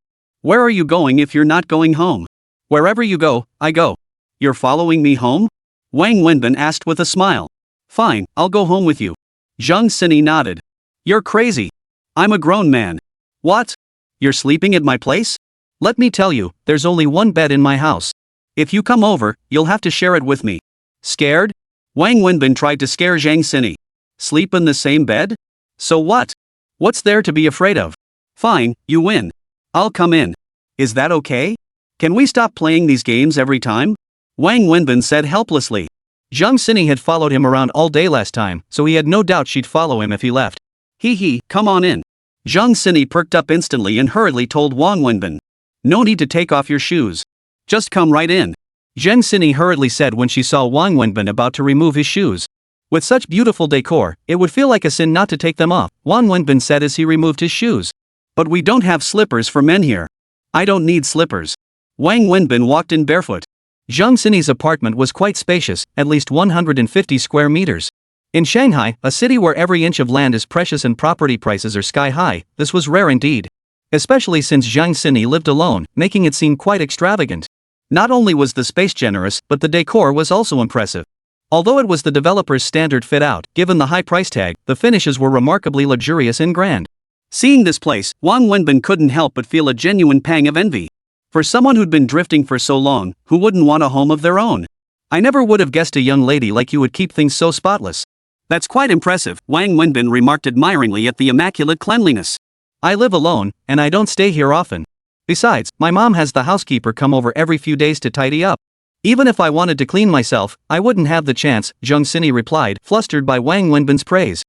Where are you going if you're not going home? Wherever you go, I go. You're following me home? Wang Wenbin asked with a smile. Fine, I'll go home with you. Zhang Sini nodded. You're crazy. I'm a grown man. What? You're sleeping at my place? Let me tell you, there's only one bed in my house. If you come over, you'll have to share it with me. Scared? Wang Wenbin tried to scare Zhang Sini. Sleep in the same bed? So what? What's there to be afraid of? Fine, you win. I'll come in. Is that okay? Can we stop playing these games every time? Wang Wenbin said helplessly. Zhang Sini had followed him around all day last time, so he had no doubt she'd follow him if he left. Hee, come on in. Zhang Sini perked up instantly and hurriedly told Wang Wenbin. No need to take off your shoes. Just come right in. Zhang Sini hurriedly said when she saw Wang Wenbin about to remove his shoes. With such beautiful decor, it would feel like a sin not to take them off, Wang Wenbin said as he removed his shoes. But we don't have slippers for men here. I don't need slippers. Wang Wenbin walked in barefoot. Zhang Sini's apartment was quite spacious, at least 150 square meters. In Shanghai, a city where every inch of land is precious and property prices are sky high, this was rare indeed. Especially since Zhang Sini lived alone, making it seem quite extravagant. Not only was the space generous, but the decor was also impressive. Although it was the developer's standard fit-out, given the high price tag, the finishes were remarkably luxurious and grand. Seeing this place, Wang Wenbin couldn't help but feel a genuine pang of envy. For someone who'd been drifting for so long, who wouldn't want a home of their own? I never would have guessed a young lady like you would keep things so spotless. That's quite impressive, Wang Wenbin remarked admiringly at the immaculate cleanliness. I live alone, and I don't stay here often. Besides, my mom has the housekeeper come over every few days to tidy up. Even if I wanted to clean myself, I wouldn't have the chance, Zhang Sini replied, flustered by Wang Wenbin's praise.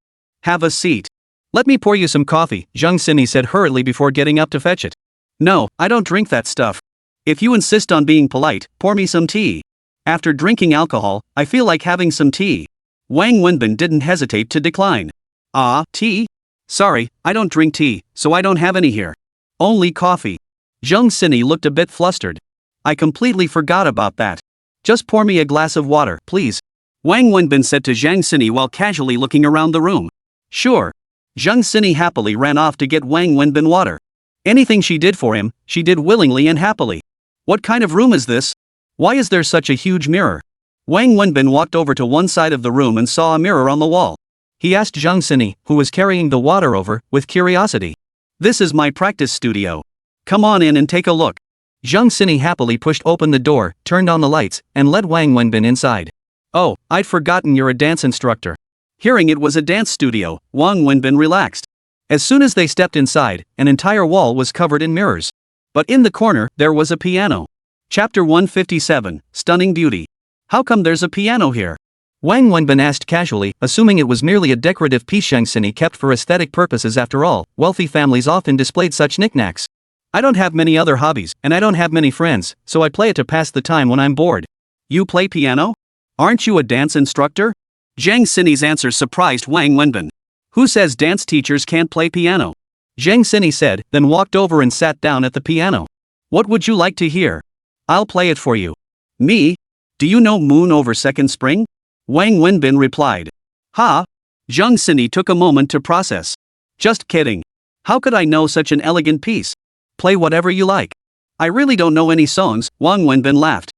Have a seat. Let me pour you some coffee, Zhang Sini said hurriedly before getting up to fetch it. No, I don't drink that stuff. If you insist on being polite, pour me some tea. After drinking alcohol, I feel like having some tea. Wang Wenbin didn't hesitate to decline. Ah, tea? Sorry, I don't drink tea, so I don't have any here. Only coffee. Zhang Sini looked a bit flustered. I completely forgot about that. Just pour me a glass of water, please. Wang Wenbin said to Zhang Sini while casually looking around the room. Sure. Zhang Sini happily ran off to get Wang Wenbin water. Anything she did for him, she did willingly and happily. What kind of room is this? Why is there such a huge mirror? Wang Wenbin walked over to one side of the room and saw a mirror on the wall. He asked Zhang Sini, who was carrying the water over, with curiosity. This is my practice studio. Come on in and take a look. Zhang Sini happily pushed open the door, turned on the lights, and led Wang Wenbin inside. Oh, I'd forgotten you're a dance instructor. Hearing it was a dance studio, Wang Wenbin relaxed. As soon as they stepped inside, an entire wall was covered in mirrors. But in the corner, there was a piano. Chapter 157, Stunning Beauty. How come there's a piano here? Wang Wenbin asked casually, assuming it was merely a decorative piece Zhang Sini kept for aesthetic purposes. After all, wealthy families often displayed such knickknacks. I don't have many other hobbies, and I don't have many friends, so I play it to pass the time when I'm bored. You play piano? Aren't you a dance instructor? Zhang Sini's answer surprised Wang Wenbin. Who says dance teachers can't play piano? Zhang Sini said, then walked over and sat down at the piano. What would you like to hear? I'll play it for you. Me? Do you know Moon Over Second Spring? Wang Wenbin replied. Ha? Zhang Sini took a moment to process. Just kidding. How could I know such an elegant piece? Play whatever you like. I really don't know any songs, Wang Wenbin laughed.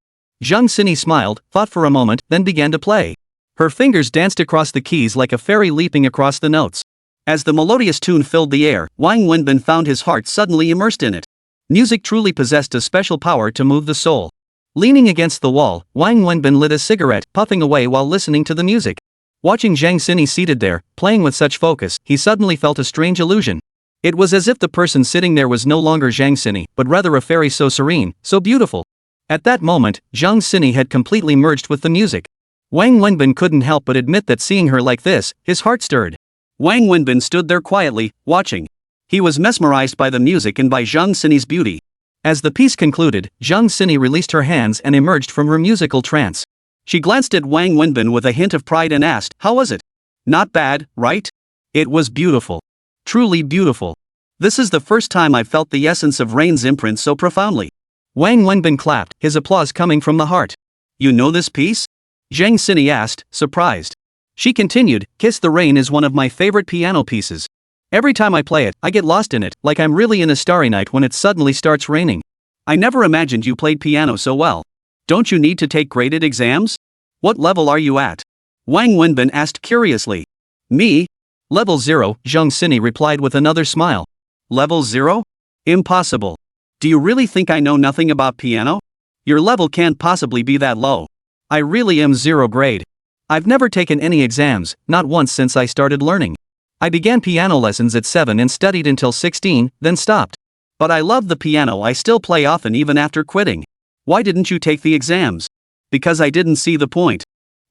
Zhang Sini smiled, thought for a moment, then began to play. Her fingers danced across the keys like a fairy leaping across the notes. As the melodious tune filled the air, Wang Wenbin found his heart suddenly immersed in it. Music truly possessed a special power to move the soul. Leaning against the wall, Wang Wenbin lit a cigarette, puffing away while listening to the music. Watching Zhang Sini seated there, playing with such focus, he suddenly felt a strange illusion. It was as if the person sitting there was no longer Zhang Sini, but rather a fairy so serene, so beautiful. At that moment, Zhang Sini had completely merged with the music. Wang Wenbin couldn't help but admit that seeing her like this, his heart stirred. Wang Wenbin stood there quietly, watching. He was mesmerized by the music and by Zhang Sini's beauty. As the piece concluded, Zhang Sini released her hands and emerged from her musical trance. She glanced at Wang Wenbin with a hint of pride and asked, "How was it? Not bad, right?" It was beautiful. Truly beautiful. This is the first time I felt the essence of Rain's imprint so profoundly. Wang Wenbin clapped, his applause coming from the heart. You know this piece? Zhang Sini asked, surprised. She continued, Kiss the Rain is one of my favorite piano pieces. Every time I play it, I get lost in it, like I'm really in a starry night when it suddenly starts raining. I never imagined you played piano so well. Don't you need to take graded exams? What level are you at? Wang Wenbin asked curiously. Me? Level 0, Zheng Sini replied with another smile. Level 0? Impossible. Do you really think I know nothing about piano? Your level can't possibly be that low. I really am 0 grade. I've never taken any exams, not once since I started learning. I began piano lessons at 7 and studied until 16, then stopped. But I love the piano. I still play often even after quitting. Why didn't you take the exams? Because I didn't see the point.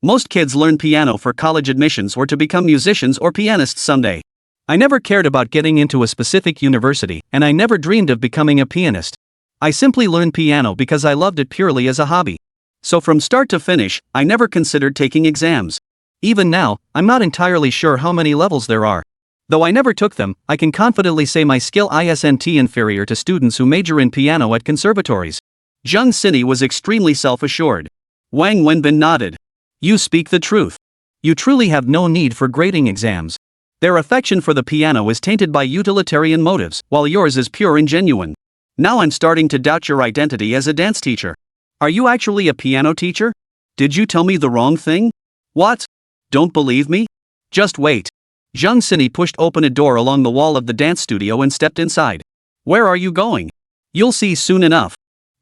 Most kids learn piano for college admissions or to become musicians or pianists someday. I never cared about getting into a specific university, and I never dreamed of becoming a pianist. I simply learned piano because I loved it purely as a hobby. So from start to finish, I never considered taking exams. Even now, I'm not entirely sure how many levels there are. Though I never took them, I can confidently say my skill isn't inferior to students who major in piano at conservatories. Zheng Sini was extremely self-assured. Wang Wenbin nodded. You speak the truth. You truly have no need for grading exams. Their affection for the piano is tainted by utilitarian motives, while yours is pure and genuine. Now I'm starting to doubt your identity as a dance teacher. Are you actually a piano teacher? Did you tell me the wrong thing? What? Don't believe me? Just wait. Zheng Sini pushed open a door along the wall of the dance studio and stepped inside. Where are you going? You'll see soon enough.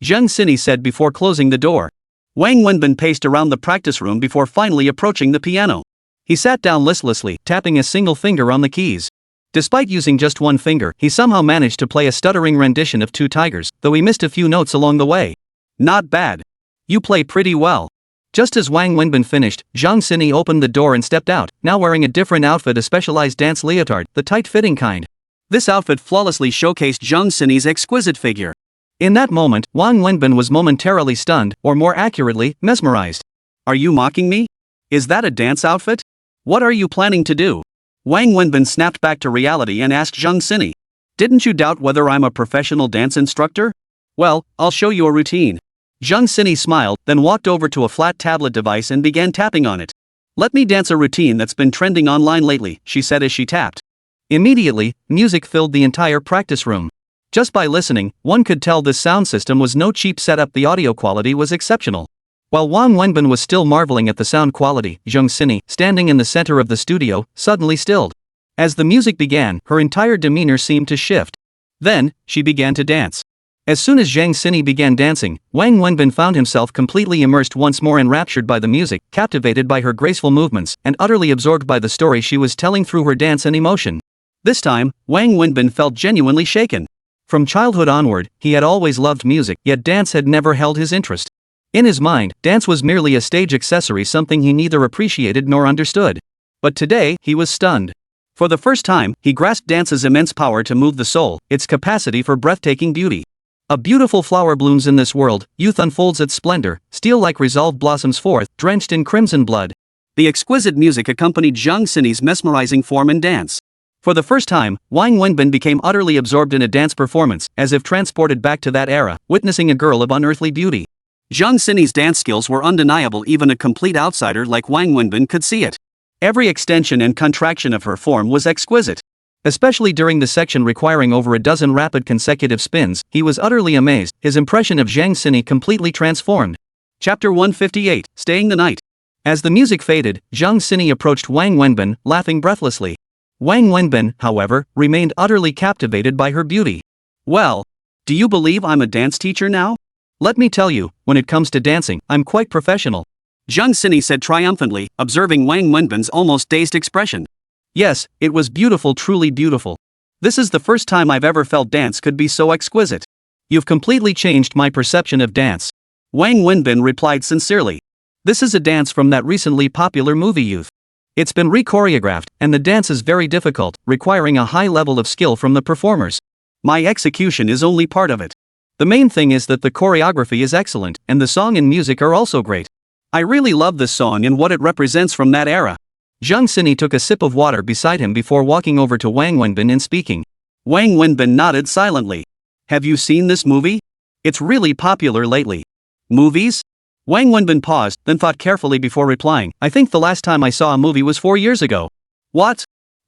Zheng Sini said before closing the door. Wang Wenbin paced around the practice room before finally approaching the piano. He sat down listlessly, tapping a single finger on the keys. Despite using just one finger, he somehow managed to play a stuttering rendition of Two Tigers, though he missed a few notes along the way. Not bad. You play pretty well. Just as Wang Wenbin finished, Zheng Sini opened the door and stepped out, now wearing a different outfit, a specialized dance leotard, the tight-fitting kind. This outfit flawlessly showcased Zheng Sini's exquisite figure. In that moment, Wang Wenbin was momentarily stunned, or more accurately, mesmerized. Are you mocking me? Is that a dance outfit? What are you planning to do? Wang Wenbin snapped back to reality and asked Zheng Sini. Didn't you doubt whether I'm a professional dance instructor? Well, I'll show you a routine. Zheng Sini smiled, then walked over to a flat tablet device and began tapping on it. Let me dance a routine that's been trending online lately, she said as she tapped. Immediately, music filled the entire practice room. Just by listening, one could tell this sound system was no cheap setup. The audio quality was exceptional. While Wang Wenbin was still marveling at the sound quality, Zheng Sini, standing in the center of the studio, suddenly stilled. As the music began, her entire demeanor seemed to shift. Then, she began to dance. As soon as Zheng Sini began dancing, Wang Wenbin found himself completely immersed once more, enraptured by the music, captivated by her graceful movements, and utterly absorbed by the story she was telling through her dance and emotion. This time, Wang Wenbin felt genuinely shaken. From childhood onward, he had always loved music, yet dance had never held his interest. In his mind, dance was merely a stage accessory, something he neither appreciated nor understood. But today, he was stunned. For the first time, he grasped dance's immense power to move the soul, its capacity for breathtaking beauty. A beautiful flower blooms in this world, youth unfolds its splendor, steel-like resolve blossoms forth, drenched in crimson blood. The exquisite music accompanied Zheng Sini's mesmerizing form and dance. For the first time, Wang Wenbin became utterly absorbed in a dance performance, as if transported back to that era, witnessing a girl of unearthly beauty. Zheng Sini's dance skills were undeniable. Even a complete outsider like Wang Wenbin could see it. Every extension and contraction of her form was exquisite. Especially during the section requiring over a dozen rapid consecutive spins, he was utterly amazed, his impression of Zheng Sini completely transformed. Chapter 158, Staying the Night. As the music faded, Zheng Sini approached Wang Wenbin, laughing breathlessly. Wang Wenbin, however, remained utterly captivated by her beauty. Well, do you believe I'm a dance teacher now? Let me tell you, when it comes to dancing, I'm quite professional. Zheng Sini said triumphantly, observing Wang Wenbin's almost dazed expression. Yes, it was beautiful, truly beautiful. This is the first time I've ever felt dance could be so exquisite. You've completely changed my perception of dance. Wang Wenbin replied sincerely. This is a dance from that recently popular movie Youth. It's been re-choreographed, and the dance is very difficult, requiring a high level of skill from the performers. My execution is only part of it. The main thing is that the choreography is excellent, and the song and music are also great. I really love this song and what it represents from that era. Zheng Sini took a sip of water beside him before walking over to Wang Wenbin and speaking. Wang Wenbin nodded silently. Have you seen this movie? It's really popular lately. Movies? Wang Wenbin paused, then thought carefully before replying. I think the last time I saw a movie was 4 years ago. What?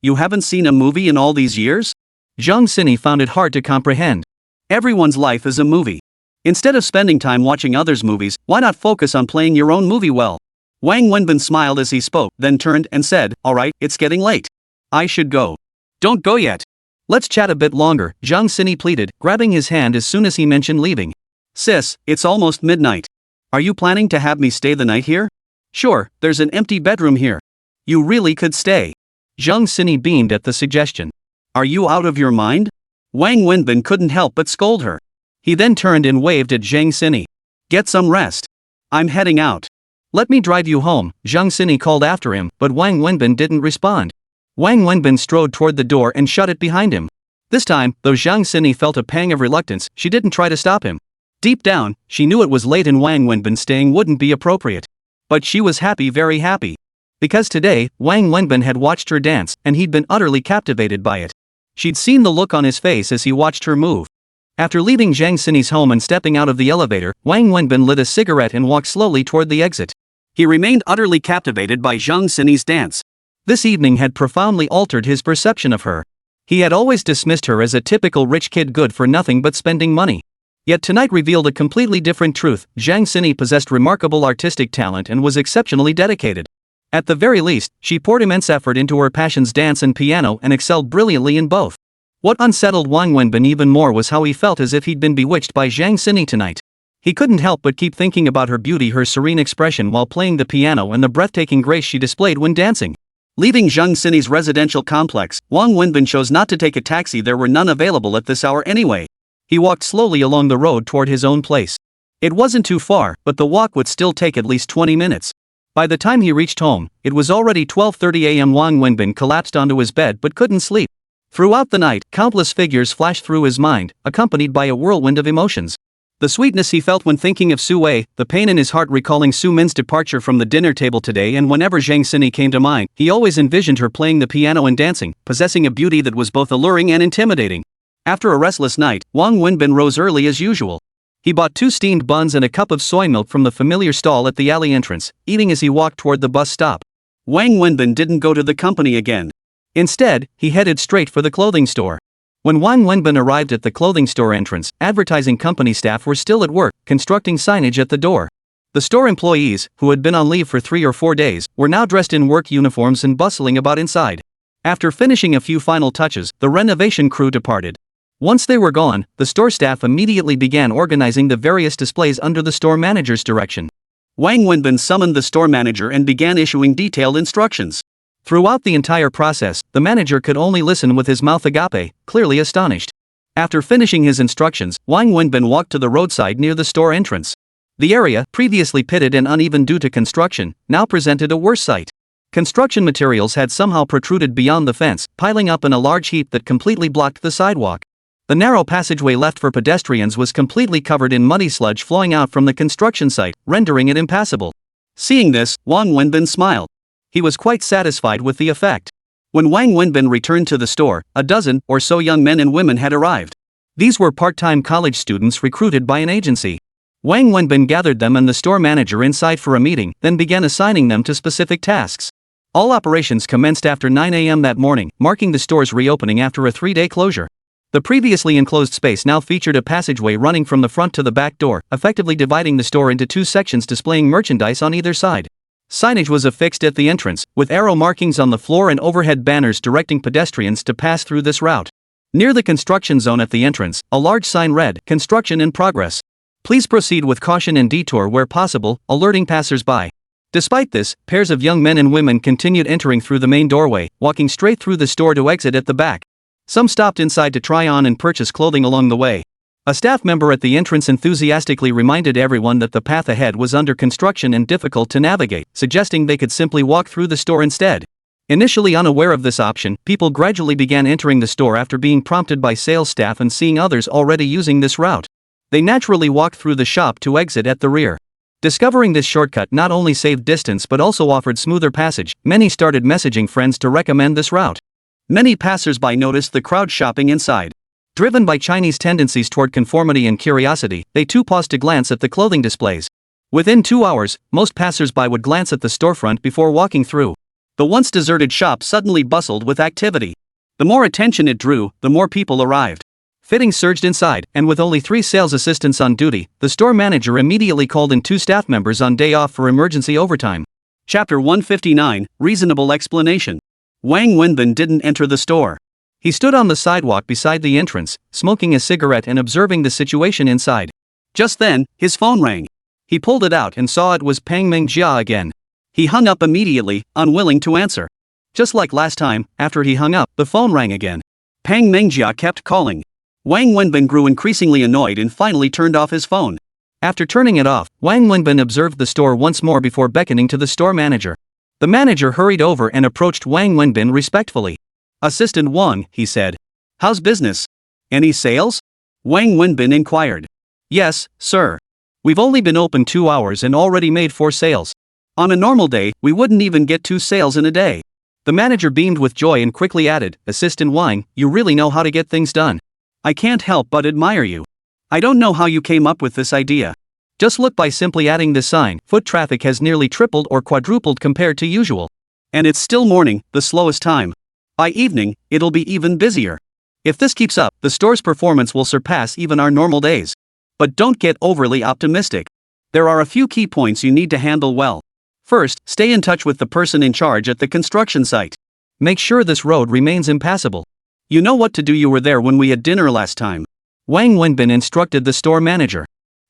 You haven't seen a movie in all these years? Zhang Sini found it hard to comprehend. Everyone's life is a movie. Instead of spending time watching others' movies, why not focus on playing your own movie well? Wang Wenbin smiled as he spoke, then turned and said, "Alright, it's getting late. I should go." "Don't go yet. Let's chat a bit longer," Zhang Sini pleaded, grabbing his hand as soon as he mentioned leaving. "Sis, it's almost midnight. Are you planning to have me stay the night here?" "Sure, there's an empty bedroom here. You really could stay." Zhang Sini beamed at the suggestion. "Are you out of your mind?" Wang Wenbin couldn't help but scold her. He then turned and waved at Zhang Sini. "Get some rest. I'm heading out." "Let me drive you home," Zhang Sini called after him, but Wang Wenbin didn't respond. Wang Wenbin strode toward the door and shut it behind him. This time, though Zhang Sini felt a pang of reluctance, she didn't try to stop him. Deep down, she knew it was late and Wang Wenbin staying wouldn't be appropriate. But she was happy, very happy. Because today, Wang Wenbin had watched her dance, and he'd been utterly captivated by it. She'd seen the look on his face as he watched her move. After leaving Zhang Sini's home and stepping out of the elevator, Wang Wenbin lit a cigarette and walked slowly toward the exit. He remained utterly captivated by Zhang Sini's dance. This evening had profoundly altered his perception of her. He had always dismissed her as a typical rich kid good for nothing but spending money. Yet tonight revealed a completely different truth. Zhang Sini possessed remarkable artistic talent and was exceptionally dedicated. At the very least, she poured immense effort into her passions, dance and piano, and excelled brilliantly in both. What unsettled Wang Wenbin even more was how he felt as if he'd been bewitched by Zhang Sini tonight. He couldn't help but keep thinking about her beauty, her serene expression while playing the piano, and the breathtaking grace she displayed when dancing. Leaving Zhang Sini's residential complex, Wang Wenbin chose not to take a taxi. There were none available at this hour anyway. He walked slowly along the road toward his own place. It wasn't too far, but the walk would still take at least 20 minutes. By the time he reached home, it was already 12:30 a.m. Wang Wenbin collapsed onto his bed but couldn't sleep. Throughout the night, countless figures flashed through his mind, accompanied by a whirlwind of emotions. The sweetness he felt when thinking of Su Wei, the pain in his heart recalling Su Min's departure from the dinner table today, and whenever Zhang Sini came to mind, he always envisioned her playing the piano and dancing, possessing a beauty that was both alluring and intimidating. After a restless night, Wang Wenbin rose early as usual. He bought 2 steamed buns and a cup of soy milk from the familiar stall at the alley entrance, eating as he walked toward the bus stop. Wang Wenbin didn't go to the company again. Instead, he headed straight for the clothing store. When Wang Wenbin arrived at the clothing store entrance, advertising company staff were still at work, constructing signage at the door. The store employees, who had been on leave for 3 or 4 days, were now dressed in work uniforms and bustling about inside. After finishing a few final touches, the renovation crew departed. Once they were gone, the store staff immediately began organizing the various displays under the store manager's direction. Wang Wenbin summoned the store manager and began issuing detailed instructions. Throughout the entire process, the manager could only listen with his mouth agape, clearly astonished. After finishing his instructions, Wang Wenbin walked to the roadside near the store entrance. The area, previously pitted and uneven due to construction, now presented a worse sight. Construction materials had somehow protruded beyond the fence, piling up in a large heap that completely blocked the sidewalk. The narrow passageway left for pedestrians was completely covered in muddy sludge flowing out from the construction site, rendering it impassable. Seeing this, Wang Wenbin smiled. He was quite satisfied with the effect. When Wang Wenbin returned to the store, a dozen or so young men and women had arrived. These were part-time college students recruited by an agency. Wang Wenbin gathered them and the store manager inside for a meeting, then began assigning them to specific tasks. All operations commenced after 9 a.m. that morning, marking the store's reopening after a 3-day closure. The previously enclosed space now featured a passageway running from the front to the back door, effectively dividing the store into 2 sections displaying merchandise on either side. Signage was affixed at the entrance, with arrow markings on the floor and overhead banners directing pedestrians to pass through this route. Near the construction zone at the entrance, a large sign read, "Construction in progress. Please proceed with caution and detour where possible," alerting passers-by. Despite this, pairs of young men and women continued entering through the main doorway, walking straight through the store to exit at the back. Some stopped inside to try on and purchase clothing along the way. A staff member at the entrance enthusiastically reminded everyone that the path ahead was under construction and difficult to navigate, suggesting they could simply walk through the store instead. Initially unaware of this option, people gradually began entering the store after being prompted by sales staff and seeing others already using this route. They naturally walked through the shop to exit at the rear. Discovering this shortcut not only saved distance but also offered smoother passage, many started messaging friends to recommend this route. Many passers-by noticed the crowd shopping inside. Driven by Chinese tendencies toward conformity and curiosity, they too paused to glance at the clothing displays. Within 2 hours, most passers-by would glance at the storefront before walking through. The once deserted shop suddenly bustled with activity. The more attention it drew, the more people arrived. Fittings surged inside, and with only 3 sales assistants on duty, the store manager immediately called in 2 staff members on day off for emergency overtime. Chapter 159, Reasonable Explanation. Wang Wenbin didn't enter the store. He stood on the sidewalk beside the entrance, smoking a cigarette and observing the situation inside. Just then, his phone rang. He pulled it out and saw it was Pang Mengjia again. He hung up immediately, unwilling to answer. Just like last time, after he hung up, the phone rang again. Pang Mengjia kept calling. Wang Wenbin grew increasingly annoyed and finally turned off his phone. After turning it off, Wang Wenbin observed the store once more before beckoning to the store manager. The manager hurried over and approached Wang Wenbin respectfully. "Assistant Wang," he said. "How's business? Any sales?" Wang Wenbin inquired. "Yes, sir. We've only been open 2 hours and already made 4 sales. On a normal day, we wouldn't even get 2 sales in a day." The manager beamed with joy and quickly added, "Assistant Wang, you really know how to get things done. I can't help but admire you. I don't know how you came up with this idea. Just look, by simply adding this sign, foot traffic has nearly tripled or quadrupled compared to usual. And it's still morning, the slowest time. By evening, it'll be even busier. If this keeps up, the store's performance will surpass even our normal days. But don't get overly optimistic. There are a few key points you need to handle well. First, stay in touch with the person in charge at the construction site. Make sure this road remains impassable. You know what to do. You were there when we had dinner last time." Wang Wenbin instructed the store manager.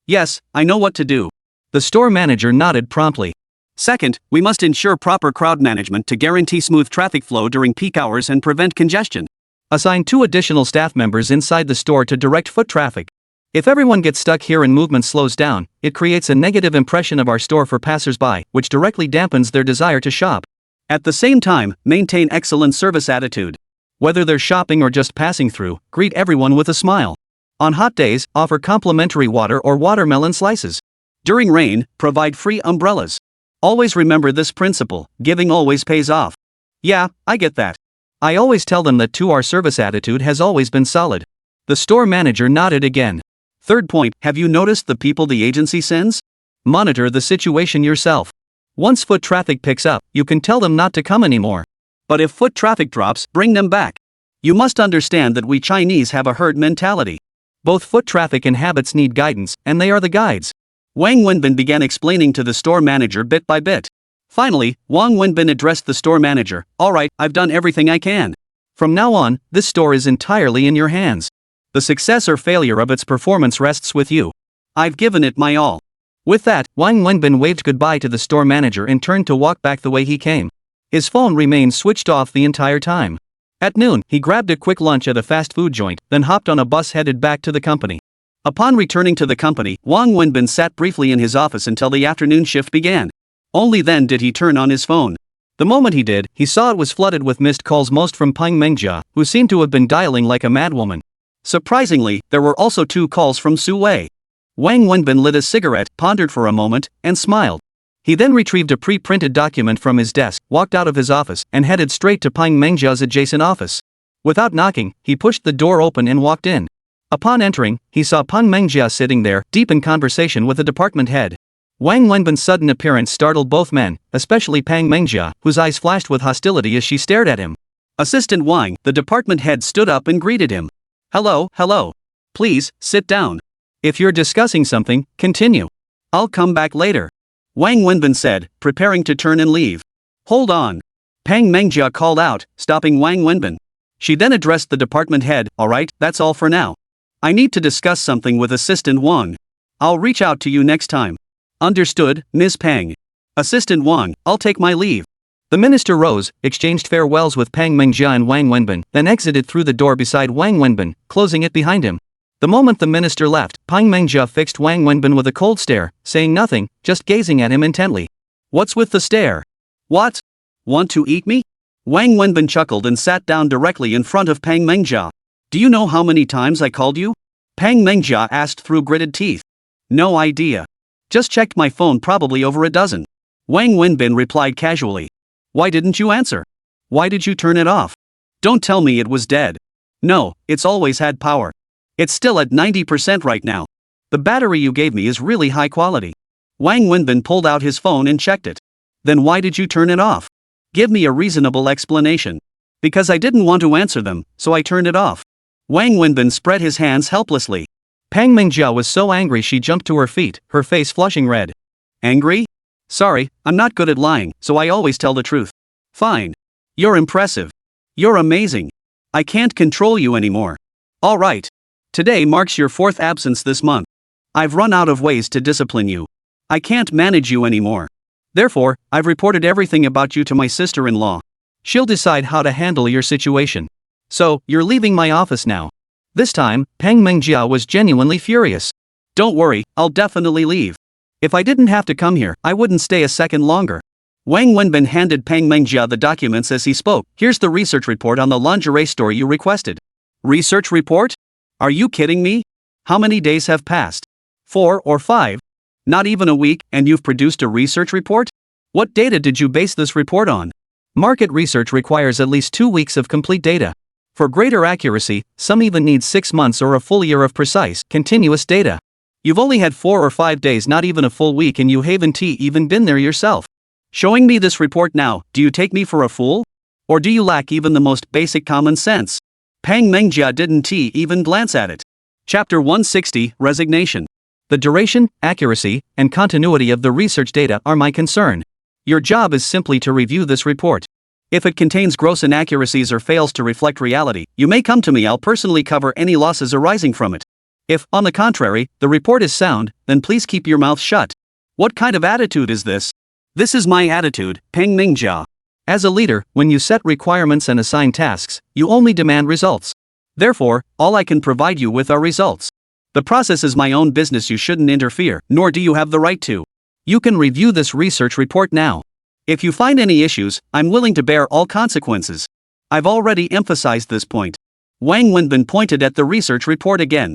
"Yes, I know what to do." The store manager nodded promptly. "Second, we must ensure proper crowd management to guarantee smooth traffic flow during peak hours and prevent congestion. Assign 2 additional staff members inside the store to direct foot traffic. If everyone gets stuck here and movement slows down, it creates a negative impression of our store for passers-by, which directly dampens their desire to shop. At the same time, maintain excellent service attitude. Whether they're shopping or just passing through, greet everyone with a smile. On hot days, offer complimentary water or watermelon slices. During rain, provide free umbrellas. Always remember this principle: giving always pays off." "Yeah, I get that. I always tell them that too. Our service attitude has always been solid." The store manager nodded again. "Third point, have you noticed the people the agency sends? Monitor the situation yourself. Once foot traffic picks up, you can tell them not to come anymore. But if foot traffic drops, bring them back. You must understand that we Chinese have a herd mentality. Both foot traffic and habits need guidance, and they are the guides." Wang Wenbin began explaining to the store manager bit by bit. Finally, Wang Wenbin addressed the store manager. "All right, I've done everything I can. From now on, this store is entirely in your hands. The success or failure of its performance rests with you. I've given it my all." With that, Wang Wenbin waved goodbye to the store manager and turned to walk back the way he came. His phone remained switched off the entire time. At noon, he grabbed a quick lunch at a fast food joint, then hopped on a bus headed back to the company. Upon returning to the company, Wang Wenbin sat briefly in his office until the afternoon shift began. Only then did he turn on his phone. The moment he did, he saw it was flooded with missed calls, most from Pang Mengjia, who seemed to have been dialing like a madwoman. Surprisingly, there were also 2 calls from Su Wei. Wang Wenbin lit a cigarette, pondered for a moment, and smiled. He then retrieved a pre-printed document from his desk, walked out of his office, and headed straight to Pang Mengjia's adjacent office. Without knocking, he pushed the door open and walked in. Upon entering, he saw Pang Mengjia sitting there, deep in conversation with a department head. Wang Wenbin's sudden appearance startled both men, especially Pang Mengjia, whose eyes flashed with hostility as she stared at him. "Assistant Wang," the department head stood up and greeted him. Hello. Please, sit down. If you're discussing something, continue. I'll come back later," Wang Wenbin said, preparing to turn and leave. "Hold on," Pang Mengjia called out, stopping Wang Wenbin. She then addressed the department head. "All right, that's all for now. I need to discuss something with Assistant Wang. I'll reach out to you next time." "Understood, Ms. Pang." "Assistant Wang, I'll take my leave." The minister rose, exchanged farewells with Pang Mengjia and Wang Wenbin, then exited through the door beside Wang Wenbin, closing it behind him. The moment the minister left, Pang Mengjia fixed Wang Wenbin with a cold stare, saying nothing, just gazing at him intently. "What's with the stare? What? Want to eat me?" Wang Wenbin chuckled and sat down directly in front of Pang Mengjia. "Do you know how many times I called you?" Pang Mengjia asked through gritted teeth. "No idea. Just checked my phone, probably over a dozen." Wang Wenbin replied casually. "Why didn't you answer? Why did you turn it off? Don't tell me it was dead." "No, it's always had power. It's still at 90% right now. The battery you gave me is really high quality." Wang Wenbin pulled out his phone and checked it. "Then why did you turn it off?" Give me a reasonable explanation. Because I didn't want to answer them, so I turned it off. Wang Wenbin spread his hands helplessly. Pang Mingjia was so angry she jumped to her feet, her face flushing red. Angry? Sorry, I'm not good at lying, so I always tell the truth. Fine. You're impressive. You're amazing. I can't control you anymore. Alright. Today marks your 4th absence this month. I've run out of ways to discipline you. I can't manage you anymore. Therefore, I've reported everything about you to my sister-in-law. She'll decide how to handle your situation. So, you're leaving my office now. This time, Pang Mingjia was genuinely furious. Don't worry, I'll definitely leave. If I didn't have to come here, I wouldn't stay a second longer. Wang Wenbin handed Pang Mingjia the documents as he spoke. Here's the research report on the lingerie store you requested. Research report? Are you kidding me? How many days have passed? 4 or 5? Not even a week, and you've produced a research report? What data did you base this report on? Market research requires at least 2 weeks of complete data. For greater accuracy, some even need 6 months or a full year of precise, continuous data. You've only had 4 or 5 days, not even a full week, and you haven't even been there yourself. Showing me this report now, do you take me for a fool? Or do you lack even the most basic common sense? Pang Mingjia didn't even glance at it. Chapter 160, Resignation. The duration, accuracy, and continuity of the research data are my concern. Your job is simply to review this report. If it contains gross inaccuracies or fails to reflect reality, you may come to me. I'll personally cover any losses arising from it. If, on the contrary, the report is sound, then please keep your mouth shut. What kind of attitude is this? This is my attitude, Pang Mingjia. As a leader, when you set requirements and assign tasks, you only demand results. Therefore, all I can provide you with are results. The process is my own business. You shouldn't interfere, nor do you have the right to. You can review this research report now. If you find any issues, I'm willing to bear all consequences. I've already emphasized this point. Wang Wenbin pointed at the research report again.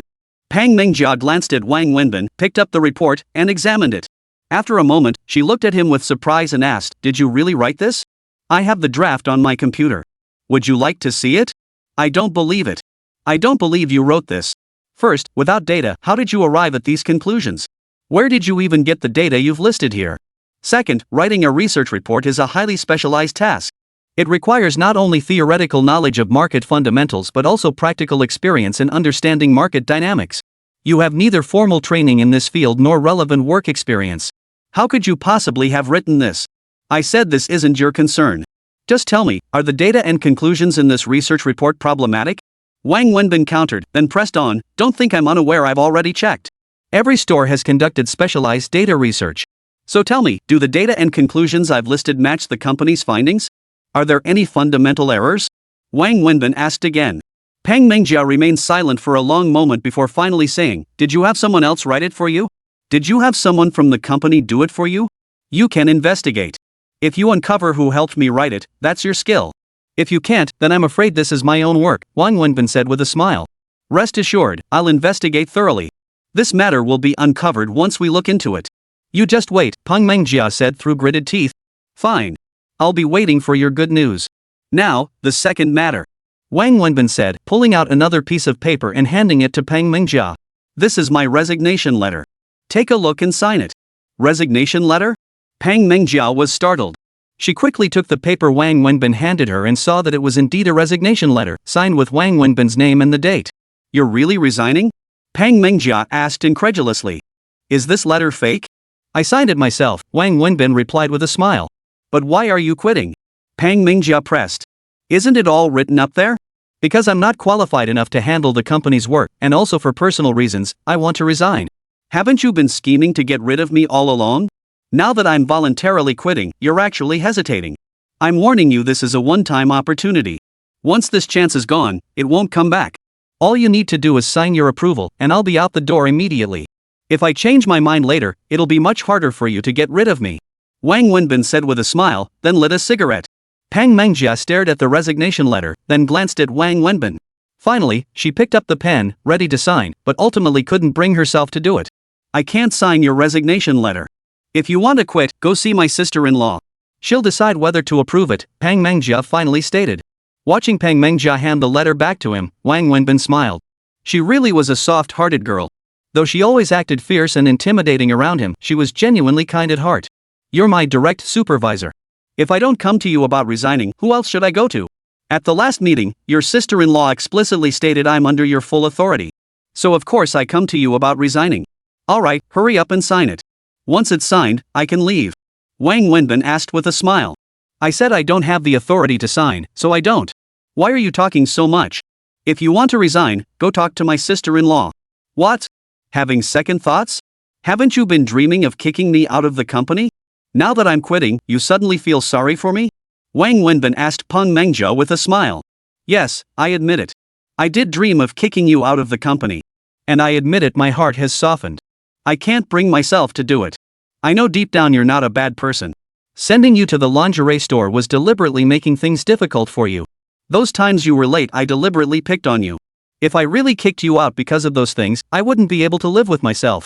Pang Mingjia glanced at Wang Wenbin, picked up the report, and examined it. After a moment, she looked at him with surprise and asked, "Did you really write this? I have the draft on my computer. Would you like to see it? I don't believe it. I don't believe you wrote this. First, without data, how did you arrive at these conclusions? Where did you even get the data you've listed here? Second, writing a research report is a highly specialized task. It requires not only theoretical knowledge of market fundamentals but also practical experience in understanding market dynamics. You have neither formal training in this field nor relevant work experience. How could you possibly have written this? I said this isn't your concern. Just tell me, are the data and conclusions in this research report problematic?" Wang Wenbin countered, then pressed on, "Don't think I'm unaware. I've already checked. Every store has conducted specialized data research. So tell me, do the data and conclusions I've listed match the company's findings? Are there any fundamental errors?" Wang Wenbin asked again. Pang Mingjia remained silent for a long moment before finally saying, "Did you have someone else write it for you? Did you have someone from the company do it for you? You can investigate. If you uncover who helped me write it, that's your skill. If you can't, then I'm afraid this is my own work," Wang Wenbin said with a smile. "Rest assured, I'll investigate thoroughly. This matter will be uncovered once we look into it." "You just wait," Pang Mingjia said through gritted teeth. "Fine. I'll be waiting for your good news. Now, the second matter," Wang Wenbin said, pulling out another piece of paper and handing it to Pang Mingjia. "This is my resignation letter. Take a look and sign it." "Resignation letter?" Pang Mingjia was startled. She quickly took the paper Wang Wenbin handed her and saw that it was indeed a resignation letter, signed with Wang Wenbin's name and the date. "You're really resigning?" Pang Mingjia asked incredulously. "Is this letter fake?" "I signed it myself," Wang Wenbin replied with a smile. "But why are you quitting?" Pang Mingjia pressed. "Isn't it all written up there?" "Because I'm not qualified enough to handle the company's work, and also for personal reasons, I want to resign." "Haven't you been scheming to get rid of me all along? Now that I'm voluntarily quitting, you're actually hesitating. I'm warning you, this is a one-time opportunity. Once this chance is gone, it won't come back. All you need to do is sign your approval, and I'll be out the door immediately. If I change my mind later, it'll be much harder for you to get rid of me." Wang Wenbin said with a smile, then lit a cigarette. Pang Mingjia stared at the resignation letter, then glanced at Wang Wenbin. Finally, she picked up the pen, ready to sign, but ultimately couldn't bring herself to do it. "I can't sign your resignation letter. If you want to quit, go see my sister-in-law. She'll decide whether to approve it," Pang Mingjia finally stated. Watching Pang Mingjia hand the letter back to him, Wang Wenbin smiled. She really was a soft-hearted girl. Though she always acted fierce and intimidating around him, she was genuinely kind at heart. "You're my direct supervisor. If I don't come to you about resigning, who else should I go to? At the last meeting, your sister-in-law explicitly stated I'm under your full authority. So of course I come to you about resigning. Alright, hurry up and sign it. Once it's signed, I can leave. Wang Wenbin asked with a smile. I said I don't have the authority to sign, so I don't. Why are you talking so much? If you want to resign, go talk to my sister-in-law. What? Having second thoughts? Haven't you been dreaming of kicking me out of the company? Now that I'm quitting, you suddenly feel sorry for me? Wang Wenbin asked Peng Mengjia with a smile. Yes, I admit it. I did dream of kicking you out of the company. And I admit it, my heart has softened. I can't bring myself to do it. I know deep down you're not a bad person. Sending you to the lingerie store was deliberately making things difficult for you. Those times you were late, I deliberately picked on you. If I really kicked you out because of those things, I wouldn't be able to live with myself.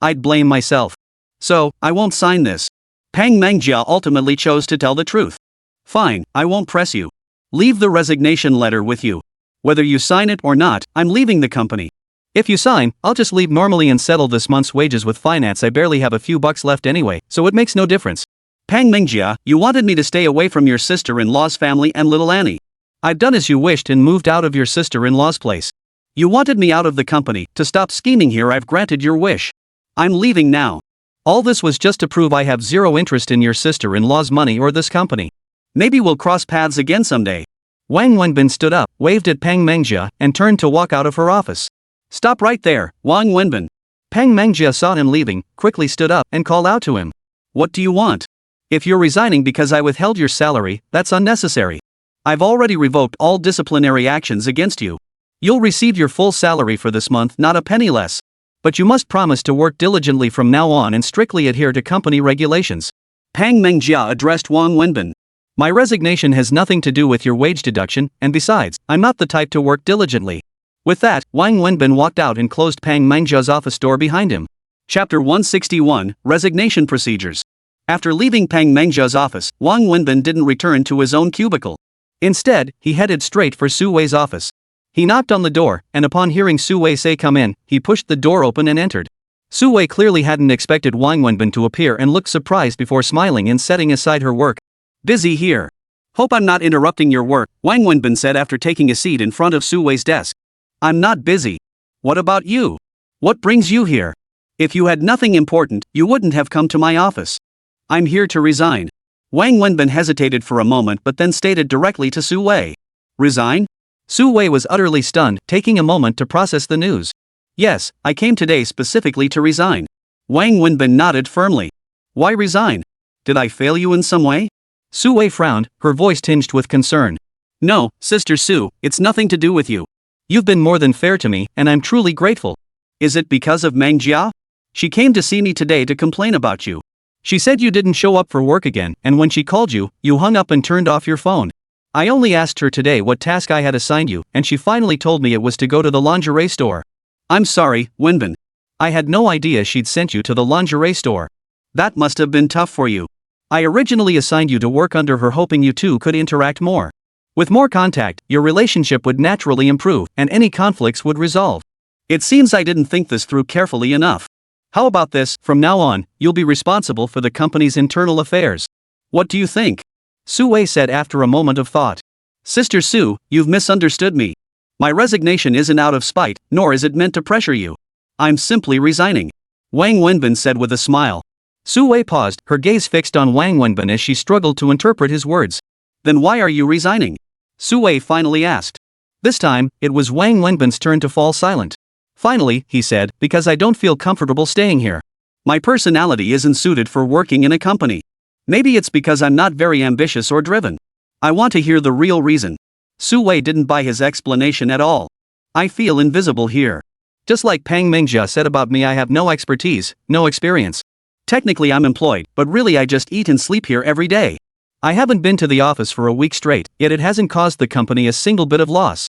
I'd blame myself. So, I won't sign this. Peng Mengjia ultimately chose to tell the truth. Fine, I won't press you. Leave the resignation letter with you. Whether you sign it or not, I'm leaving the company. If you sign, I'll just leave normally and settle this month's wages with finance. I barely have a few bucks left anyway, so it makes no difference. Peng Mengjia, you wanted me to stay away from your sister-in-law's family and little Annie. I've done as you wished and moved out of your sister-in-law's place. You wanted me out of the company, to stop scheming here. I've granted your wish. I'm leaving now. All this was just to prove I have zero interest in your sister-in-law's money or this company. Maybe we'll cross paths again someday. Wang Wenbin stood up, waved at Peng Mengjia, and turned to walk out of her office. Stop right there, Wang Wenbin. Peng Mengjia saw him leaving, quickly stood up, and called out to him. What do you want? If you're resigning because I withheld your salary, that's unnecessary. I've already revoked all disciplinary actions against you. You'll receive your full salary for this month, not a penny less. But you must promise to work diligently from now on and strictly adhere to company regulations. Peng Mengjia addressed Wang Wenbin. My resignation has nothing to do with your wage deduction, and besides, I'm not the type to work diligently. With that, Wang Wenbin walked out and closed Peng Mengjia's office door behind him. Chapter 161, Resignation Procedures. After leaving Peng Mengjia's office, Wang Wenbin didn't return to his own cubicle. Instead, he headed straight for Su Wei's office. He knocked on the door, and upon hearing Su Wei say come in, he pushed the door open and entered. Su Wei clearly hadn't expected Wang Wenbin to appear and looked surprised before smiling and setting aside her work. Busy here. Hope I'm not interrupting your work, Wang Wenbin said after taking a seat in front of Su Wei's desk. I'm not busy. What about you? What brings you here? If you had nothing important, you wouldn't have come to my office. I'm here to resign. Wang Wenbin hesitated for a moment but then stated directly to Su Wei. Resign? Su Wei was utterly stunned, taking a moment to process the news. Yes, I came today specifically to resign. Wang Wenbin nodded firmly. Why resign? Did I fail you in some way? Su Wei frowned, her voice tinged with concern. No, Sister Su, it's nothing to do with you. You've been more than fair to me, and I'm truly grateful. Is it because of Mengjia? She came to see me today to complain about you. She said you didn't show up for work again, and when she called you, you hung up and turned off your phone. I only asked her today what task I had assigned you, and she finally told me it was to go to the lingerie store. I'm sorry, Wenbin. I had no idea she'd sent you to the lingerie store. That must have been tough for you. I originally assigned you to work under her hoping you two could interact more. With more contact, your relationship would naturally improve, and any conflicts would resolve. It seems I didn't think this through carefully enough. How about this, from now on, you'll be responsible for the company's internal affairs. What do you think? Su Wei said after a moment of thought. Sister Su, you've misunderstood me. My resignation isn't out of spite, nor is it meant to pressure you. I'm simply resigning. Wang Wenbin said with a smile. Su Wei paused, her gaze fixed on Wang Wenbin as she struggled to interpret his words. Then why are you resigning? Su Wei finally asked. This time, it was Wang Wenbin's turn to fall silent. Finally, he said, because I don't feel comfortable staying here. My personality isn't suited for working in a company. Maybe it's because I'm not very ambitious or driven. I want to hear the real reason. Su Wei didn't buy his explanation at all. I feel invisible here. Just like Peng Mengjia said about me, I have no expertise, no experience. Technically I'm employed, but really I just eat and sleep here every day. I haven't been to the office for a week straight, yet it hasn't caused the company a single bit of loss.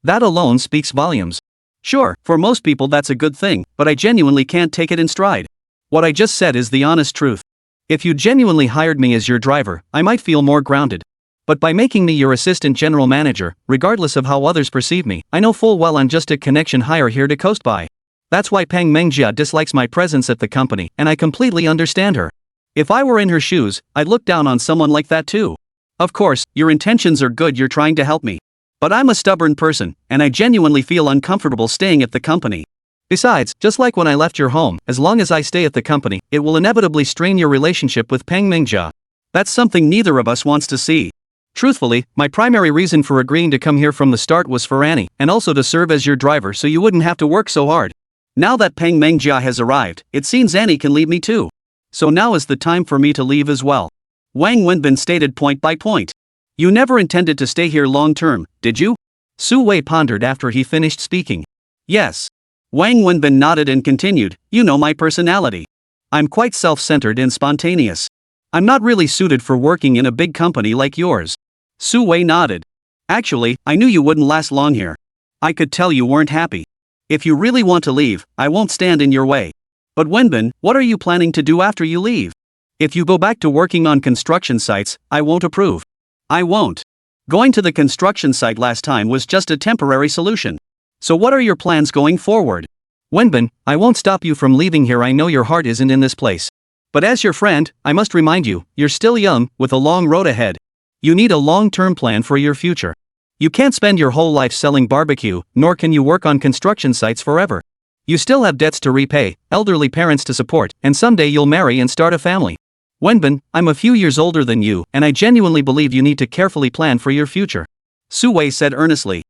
That alone speaks volumes. Sure, for most people that's a good thing, but I genuinely can't take it in stride. What I just said is the honest truth. If you genuinely hired me as your driver, I might feel more grounded. But by making me your assistant general manager, regardless of how others perceive me, I know full well I'm just a connection hire here to coast by. That's why Peng Mengjia dislikes my presence at the company, and I completely understand her. If I were in her shoes, I'd look down on someone like that too. Of course, your intentions are good, you're trying to help me. But I'm a stubborn person, and I genuinely feel uncomfortable staying at the company. Besides, just like when I left your home, as long as I stay at the company, it will inevitably strain your relationship with Peng Mingjia. That's something neither of us wants to see. Truthfully, my primary reason for agreeing to come here from the start was for Annie, and also to serve as your driver so you wouldn't have to work so hard. Now that Peng Mingjia has arrived, it seems Annie can leave me too. So now is the time for me to leave as well. Wang Wenbin stated point by point. You never intended to stay here long term, did you? Su Wei pondered after he finished speaking. Yes. Wang Wenbin nodded and continued, you know my personality. I'm quite self-centered and spontaneous. I'm not really suited for working in a big company like yours. Su Wei nodded. Actually, I knew you wouldn't last long here. I could tell you weren't happy. If you really want to leave, I won't stand in your way. But Wenbin, what are you planning to do after you leave? If you go back to working on construction sites, I won't approve. I won't. Going to the construction site last time was just a temporary solution. So what are your plans going forward? Wenbin, I won't stop you from leaving here. I know your heart isn't in this place. But as your friend, I must remind you, you're still young, with a long road ahead. You need a long-term plan for your future. You can't spend your whole life selling barbecue, nor can you work on construction sites forever. You still have debts to repay, elderly parents to support, and someday you'll marry and start a family. Wenbin, I'm a few years older than you, and I genuinely believe you need to carefully plan for your future. Su Wei said earnestly.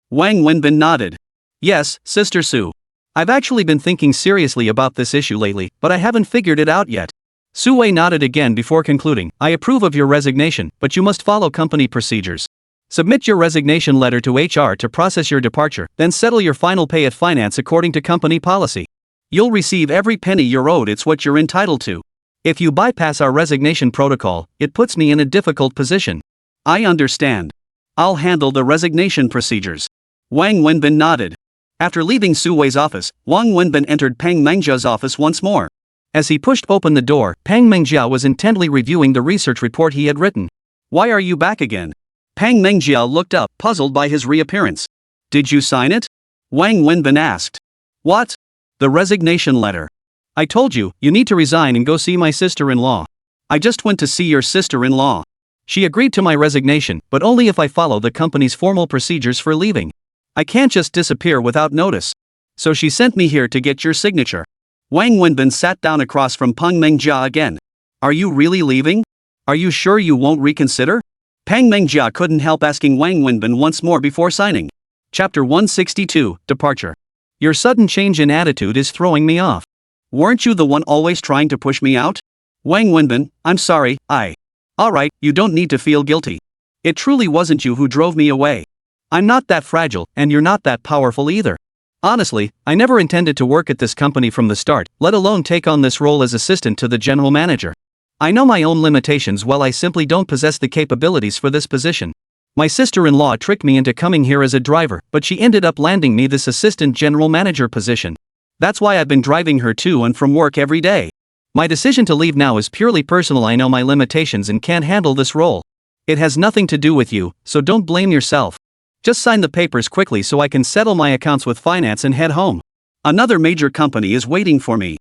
Wang Wenbin nodded. Yes, Sister Su. I've actually been thinking seriously about this issue lately, but I haven't figured it out yet. Su Wei nodded again before concluding, I approve of your resignation, but you must follow company procedures. Submit your resignation letter to HR to process your departure, then settle your final pay at finance according to company policy. You'll receive every penny you're owed, it's what you're entitled to. If you bypass our resignation protocol, it puts me in a difficult position. I understand. I'll handle the resignation procedures. Wang Wenbin nodded. After leaving Su Wei's office, Wang Wenbin entered Peng Mengjia's office once more. As he pushed open the door, Peng Mengjia was intently reviewing the research report he had written. Why are you back again? Peng Mengjia looked up, puzzled by his reappearance. Did you sign it? Wang Wenbin asked. What? The resignation letter. I told you, you need to resign and go see my sister-in-law. I just went to see your sister-in-law. She agreed to my resignation, but only if I follow the company's formal procedures for leaving. I can't just disappear without notice. So she sent me here to get your signature. Wang Wenbin sat down across from Peng Mengjia again. Are you really leaving? Are you sure you won't reconsider? Peng Mengjia couldn't help asking Wang Wenbin once more before signing. Chapter 162, Departure. Your sudden change in attitude is throwing me off. Weren't you the one always trying to push me out? Wang Wenbin, I'm sorry, Alright, you don't need to feel guilty. It truly wasn't you who drove me away. I'm not that fragile, and you're not that powerful either. Honestly, I never intended to work at this company from the start, let alone take on this role as assistant to the general manager. I know my own limitations, while I simply don't possess the capabilities for this position. My sister-in-law tricked me into coming here as a driver, but she ended up landing me this assistant general manager position. That's why I've been driving her to and from work every day. My decision to leave now is purely personal. I know my limitations and can't handle this role. It has nothing to do with you, so don't blame yourself. Just sign the papers quickly so I can settle my accounts with finance and head home. Another major company is waiting for me.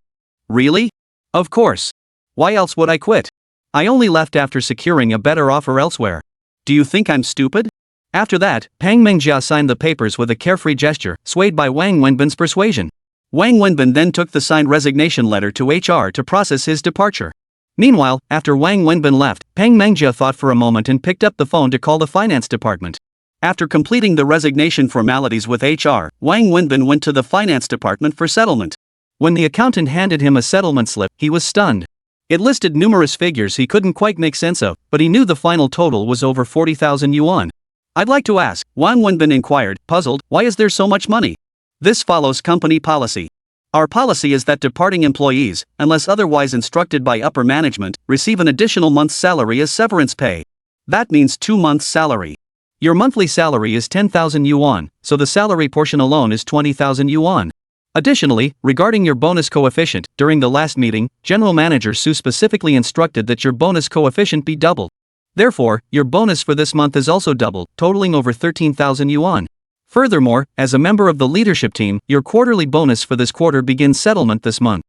Really? Of course. Why else would I quit? I only left after securing a better offer elsewhere. Do you think I'm stupid? After that, Peng Mengjia signed the papers with a carefree gesture, swayed by Wang Wenbin's persuasion. Wang Wenbin then took the signed resignation letter to HR to process his departure. Meanwhile, after Wang Wenbin left, Peng Mengjia thought for a moment and picked up the phone to call the finance department. After completing the resignation formalities with HR, Wang Wenbin went to the finance department for settlement. When the accountant handed him a settlement slip, he was stunned. It listed numerous figures he couldn't quite make sense of, but he knew the final total was over 40,000 yuan. I'd like to ask, Wang Wenbin inquired, puzzled, why is there so much money? This follows company policy. Our policy is that departing employees, unless otherwise instructed by upper management, receive an additional month's salary as severance pay. That means 2 months' salary. Your monthly salary is 10,000 yuan, so the salary portion alone is 20,000 yuan. Additionally, regarding your bonus coefficient, during the last meeting, General Manager Su specifically instructed that your bonus coefficient be doubled. Therefore, your bonus for this month is also doubled, totaling over 13,000 yuan. Furthermore, as a member of the leadership team, your quarterly bonus for this quarter begins settlement this month.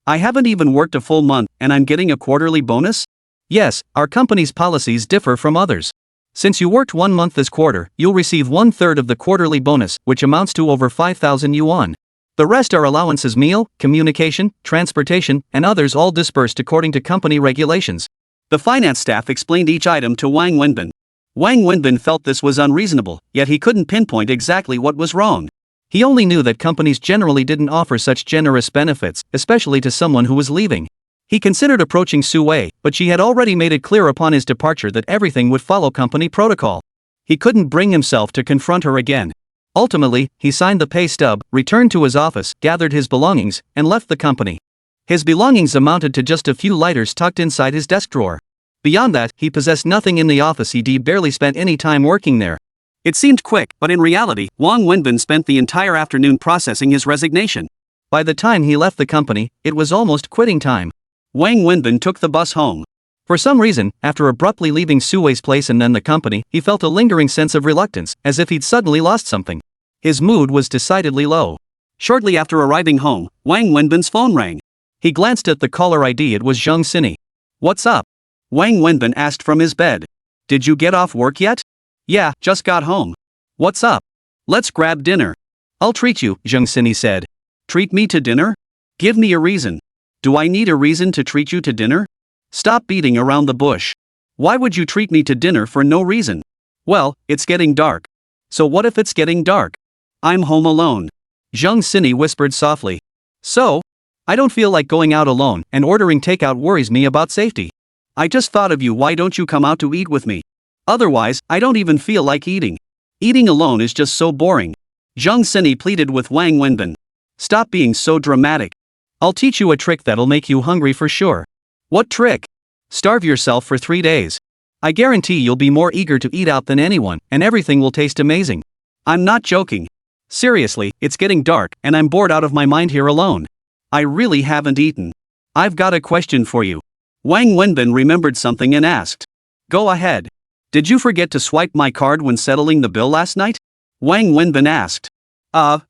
I haven't even worked a full month and I'm getting a quarterly bonus? Yes, our company's policies differ from others. Since you worked 1 month this quarter, you'll receive 1/3 of the quarterly bonus, which amounts to over 5,000 yuan. The rest are allowances, meal, communication, transportation, and others, all dispersed according to company regulations. The finance staff explained each item to Wang Wenbin. Wang Wenbin felt this was unreasonable, yet he couldn't pinpoint exactly what was wrong. He only knew that companies generally didn't offer such generous benefits, especially to someone who was leaving. He considered approaching Su Wei, but she had already made it clear upon his departure that everything would follow company protocol. He couldn't bring himself to confront her again. Ultimately, he signed the pay stub, returned to his office, gathered his belongings, and left the company. His belongings amounted to just a few lighters tucked inside his desk drawer. Beyond that, he possessed nothing in the office. He barely spent any time working there. It seemed quick, but in reality, Wang Wenbin spent the entire afternoon processing his resignation. By the time he left the company, it was almost quitting time. Wang Wenbin took the bus home. For some reason, after abruptly leaving Su Wei's place and then the company, he felt a lingering sense of reluctance, as if he'd suddenly lost something. His mood was decidedly low. Shortly after arriving home, Wang Wenbin's phone rang. He glanced at the caller ID. It was Zheng Sini. "What's up?" Wang Wenbin asked from his bed. "Did you get off work yet?" "Yeah, just got home." "What's up?" "Let's grab dinner." "I'll treat you," Zheng Sini said. "Treat me to dinner? Give me a reason." "Do I need a reason to treat you to dinner?" "Stop beating around the bush. Why would you treat me to dinner for no reason?" "Well, it's getting dark." "So what if it's getting dark?" "I'm home alone." Zheng Sini whispered softly. "So? I don't feel like going out alone, and ordering takeout worries me about safety. I just thought of you. Why don't you come out to eat with me? Otherwise, I don't even feel like eating. Eating alone is just so boring." Zheng Sini pleaded with Wang Wenbin. "Stop being so dramatic. I'll teach you a trick that'll make you hungry for sure." "What trick?" "Starve yourself for 3 days. I guarantee you'll be more eager to eat out than anyone, and everything will taste amazing." "I'm not joking. Seriously, it's getting dark, and I'm bored out of my mind here alone. I really haven't eaten. I've got a question for you." Wang Wenbin remembered something and asked. "Go ahead. Did you forget to swipe my card when settling the bill last night?" Wang Wenbin asked.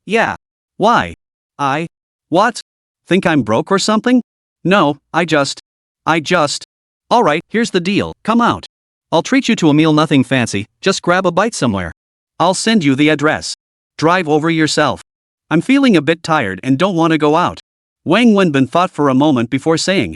Yeah. Why? What? Think I'm broke or something?" "No, I just. Alright, here's the deal, come out. I'll treat you to a meal, nothing fancy, just grab a bite somewhere. I'll send you the address. Drive over yourself. I'm feeling a bit tired and don't want to go out." Wang Wenbin thought for a moment before saying,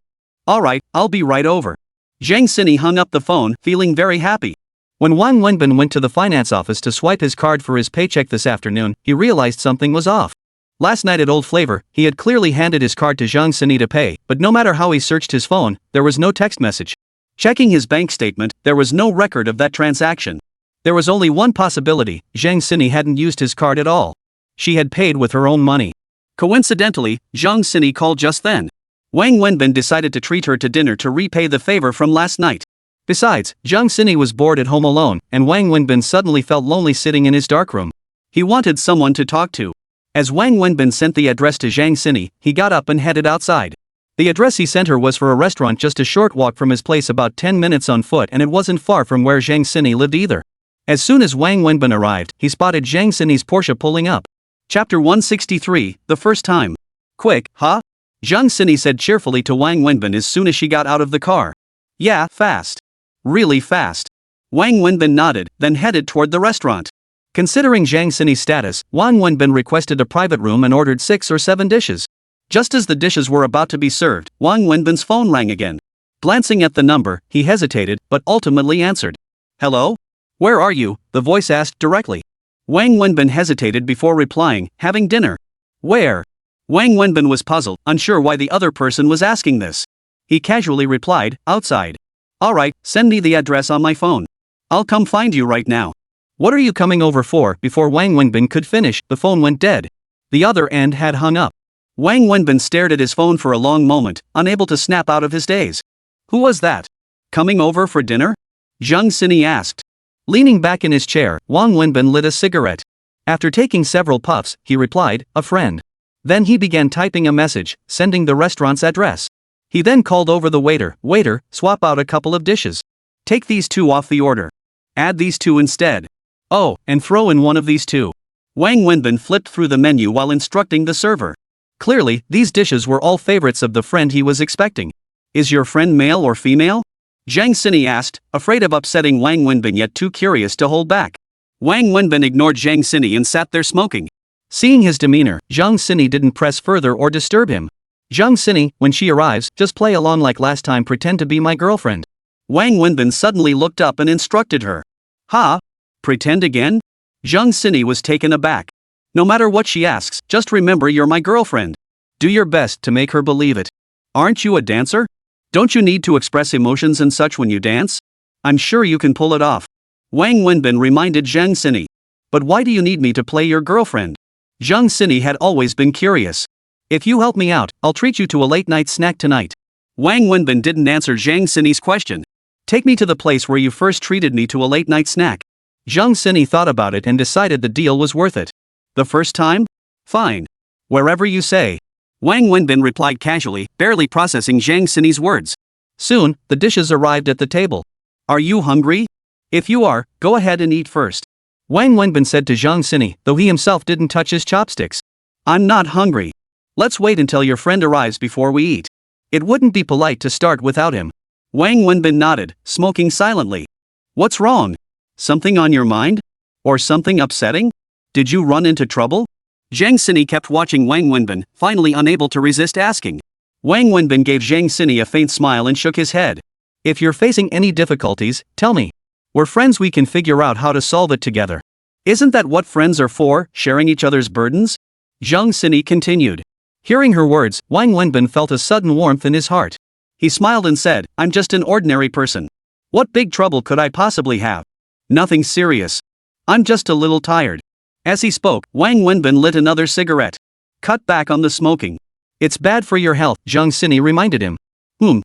"Alright, I'll be right over." Zheng Sini hung up the phone, feeling very happy. When Wang Wenbin went to the finance office to swipe his card for his paycheck this afternoon, he realized something was off. Last night at Old Flavor, he had clearly handed his card to Zheng Sini to pay, but no matter how he searched his phone, there was no text message. Checking his bank statement, there was no record of that transaction. There was only one possibility: Zheng Sini hadn't used his card at all. She had paid with her own money. Coincidentally, Zheng Sini called just then. Wang Wenbin decided to treat her to dinner to repay the favor from last night. Besides, Zheng Sini was bored at home alone, and Wang Wenbin suddenly felt lonely sitting in his darkroom. He wanted someone to talk to. As Wang Wenbin sent the address to Zheng Sini, he got up and headed outside. The address he sent her was for a restaurant just a short walk from his place, about 10 minutes on foot, and it wasn't far from where Zheng Sini lived either. As soon as Wang Wenbin arrived, he spotted Zheng Sini's Porsche pulling up. Chapter 163, The First Time. "Quick, huh?" Zheng Sini said cheerfully to Wang Wenbin as soon as she got out of the car. "Yeah, fast. Really fast." Wang Wenbin nodded, then headed toward the restaurant. Considering Zheng Sini's status, Wang Wenbin requested a private room and ordered 6 or 7 dishes. Just as the dishes were about to be served, Wang Wenbin's phone rang again. Glancing at the number, he hesitated, but ultimately answered. "Hello? Where are you?" the voice asked directly. Wang Wenbin hesitated before replying, "Having dinner." "Where?" Wang Wenbin was puzzled, unsure why the other person was asking this. He casually replied, "Outside." "Alright, send me the address on my phone. I'll come find you right now." "What are you coming over for?" Before Wang Wenbin could finish, the phone went dead. The other end had hung up. Wang Wenbin stared at his phone for a long moment, unable to snap out of his daze. "Who was that? Coming over for dinner?" Zheng Sini asked. Leaning back in his chair, Wang Wenbin lit a cigarette. After taking several puffs, he replied, "A friend." Then he began typing a message, sending the restaurant's address. He then called over the waiter, "Waiter, swap out a couple of dishes. Take these 2 off the order. Add these 2 instead. Oh, and throw in one of these 2. Wang Wenbin flipped through the menu while instructing the server. Clearly, these dishes were all favorites of the friend he was expecting. Is your friend male or female? Zhang Sini asked, afraid of upsetting Wang Wenbin yet too curious to hold back. Wang Wenbin ignored Zhang Sini and sat there smoking. Seeing his demeanor, Zhang Sini didn't press further or disturb him. Zhang Sini, when she arrives, just play along like last time, pretend to be my girlfriend. Wang Wenbin suddenly looked up and instructed her. Ha? Pretend again? Zhang Sini was taken aback. No matter what she asks, just remember you're my girlfriend. Do your best to make her believe it. Aren't you a dancer? Don't you need to express emotions and such when you dance? I'm sure you can pull it off. Wang Wenbin reminded Zhang Sini. But why do you need me to play your girlfriend? Zhang Sini had always been curious. If you help me out, I'll treat you to a late-night snack tonight. Wang Wenbin didn't answer Zhang Sini's question. Take me to the place where you first treated me to a late-night snack. Zhang Sini thought about it and decided the deal was worth it. The first time? Fine. Wherever you say. Wang Wenbin replied casually, barely processing Zhang Sini's words. Soon, the dishes arrived at the table. Are you hungry? If you are, go ahead and eat first. Wang Wenbin said to Zhang Sini, though he himself didn't touch his chopsticks. I'm not hungry. Let's wait until your friend arrives before we eat. It wouldn't be polite to start without him. Wang Wenbin nodded, smoking silently. What's wrong? Something on your mind? Or something upsetting? Did you run into trouble? Zhang Sini kept watching Wang Wenbin, finally unable to resist asking. Wang Wenbin gave Zhang Sini a faint smile and shook his head. If you're facing any difficulties, tell me. We're friends, we can figure out how to solve it together. Isn't that what friends are for, sharing each other's burdens? Zhang Sini continued. Hearing her words, Wang Wenbin felt a sudden warmth in his heart. He smiled and said, I'm just an ordinary person. What big trouble could I possibly have? Nothing serious. I'm just a little tired. As he spoke, Wang Wenbin lit another cigarette. Cut back on the smoking. It's bad for your health, Zhang Sini reminded him.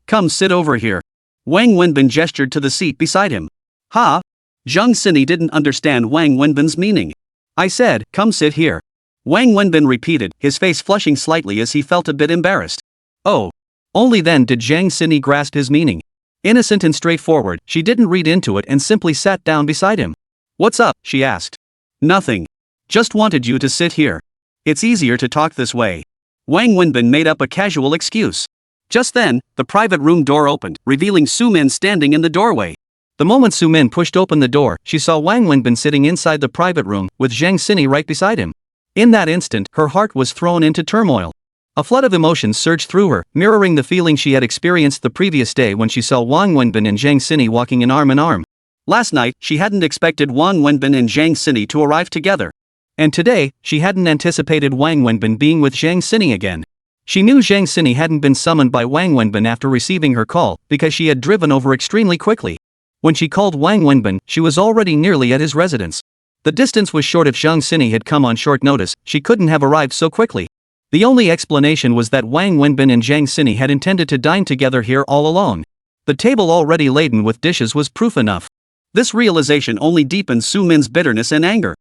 Come sit over here. Wang Wenbin gestured to the seat beside him. Ha? Zhang Sini didn't understand Wang Wenbin's meaning. I said, come sit here. Wang Wenbin repeated, his face flushing slightly as he felt a bit embarrassed. Oh. Only then did Zhang Sini grasp his meaning. Innocent and straightforward, she didn't read into it and simply sat down beside him. What's up? She asked. Nothing. Just wanted you to sit here. It's easier to talk this way. Wang Wenbin made up a casual excuse. Just then, the private room door opened, revealing Su Min standing in the doorway. The moment Su Min pushed open the door, she saw Wang Wenbin sitting inside the private room, with Zhang Sini right beside him. In that instant, her heart was thrown into turmoil. A flood of emotions surged through her, mirroring the feeling she had experienced the previous day when she saw Wang Wenbin and Zhang Sini walking in arm. Last night, she hadn't expected Wang Wenbin and Zhang Sini to arrive together. And today, she hadn't anticipated Wang Wenbin being with Zhang Sini again. She knew Zhang Sini hadn't been summoned by Wang Wenbin after receiving her call, because she had driven over extremely quickly. When she called Wang Wenbin, she was already nearly at his residence. The distance was short. If Zhang Sini had come on short notice, she couldn't have arrived so quickly. The only explanation was that Wang Wenbin and Zhang Sini had intended to dine together here all along. The table already laden with dishes was proof enough. This realization only deepened Su Min's bitterness and anger.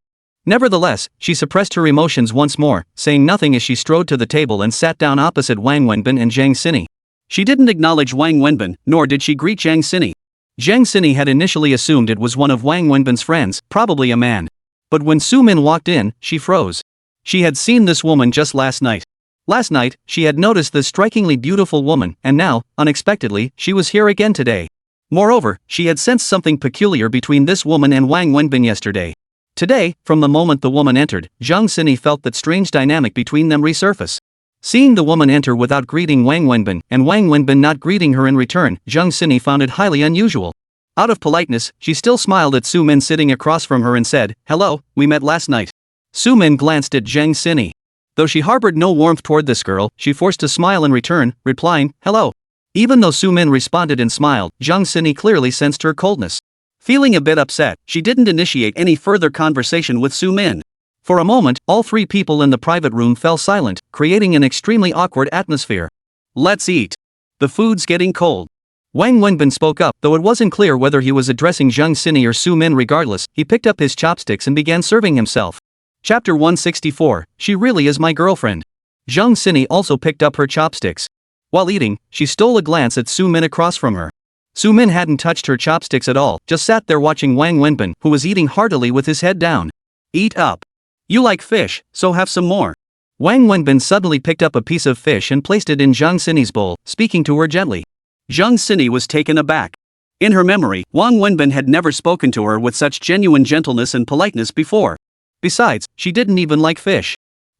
Nevertheless, she suppressed her emotions once more, saying nothing as she strode to the table and sat down opposite Wang Wenbin and Zhang Sini. She didn't acknowledge Wang Wenbin, nor did she greet Zhang Sini. Zhang Sini had initially assumed it was one of Wang Wenbin's friends, probably a man. But when Su Min walked in, she froze. She had seen this woman just last night. Last night, she had noticed this strikingly beautiful woman, and now, unexpectedly, she was here again today. Moreover, she had sensed something peculiar between this woman and Wang Wenbin yesterday. Today, from the moment the woman entered, Zhang Sini felt that strange dynamic between them resurface. Seeing the woman enter without greeting Wang Wenbin, and Wang Wenbin not greeting her in return, Zhang Sini found it highly unusual. Out of politeness, she still smiled at Su Min sitting across from her and said, "Hello, we met last night." Su Min glanced at Zhang Sini. Though she harbored no warmth toward this girl, she forced a smile in return, replying, "Hello." Even though Su Min responded and smiled, Zhang Sini clearly sensed her coldness. Feeling a bit upset, she didn't initiate any further conversation with Su Min. For a moment, all three people in the private room fell silent, creating an extremely awkward atmosphere. "Let's eat. The food's getting cold." Wang Wenbin spoke up, though it wasn't clear whether he was addressing Zhang Sini or Su Min. Regardless, he picked up his chopsticks and began serving himself. Chapter 164, She Really Is My Girlfriend. Zhang Sini also picked up her chopsticks. While eating, she stole a glance at Su Min across from her. Su Min hadn't touched her chopsticks at all, just sat there watching Wang Wenbin, who was eating heartily with his head down. "Eat up. You like fish, so have some more." Wang Wenbin suddenly picked up a piece of fish and placed it in Zhang Xinyi's bowl, speaking to her gently. Zhang Xinyi was taken aback. In her memory, Wang Wenbin had never spoken to her with such genuine gentleness and politeness before. Besides, she didn't even like fish.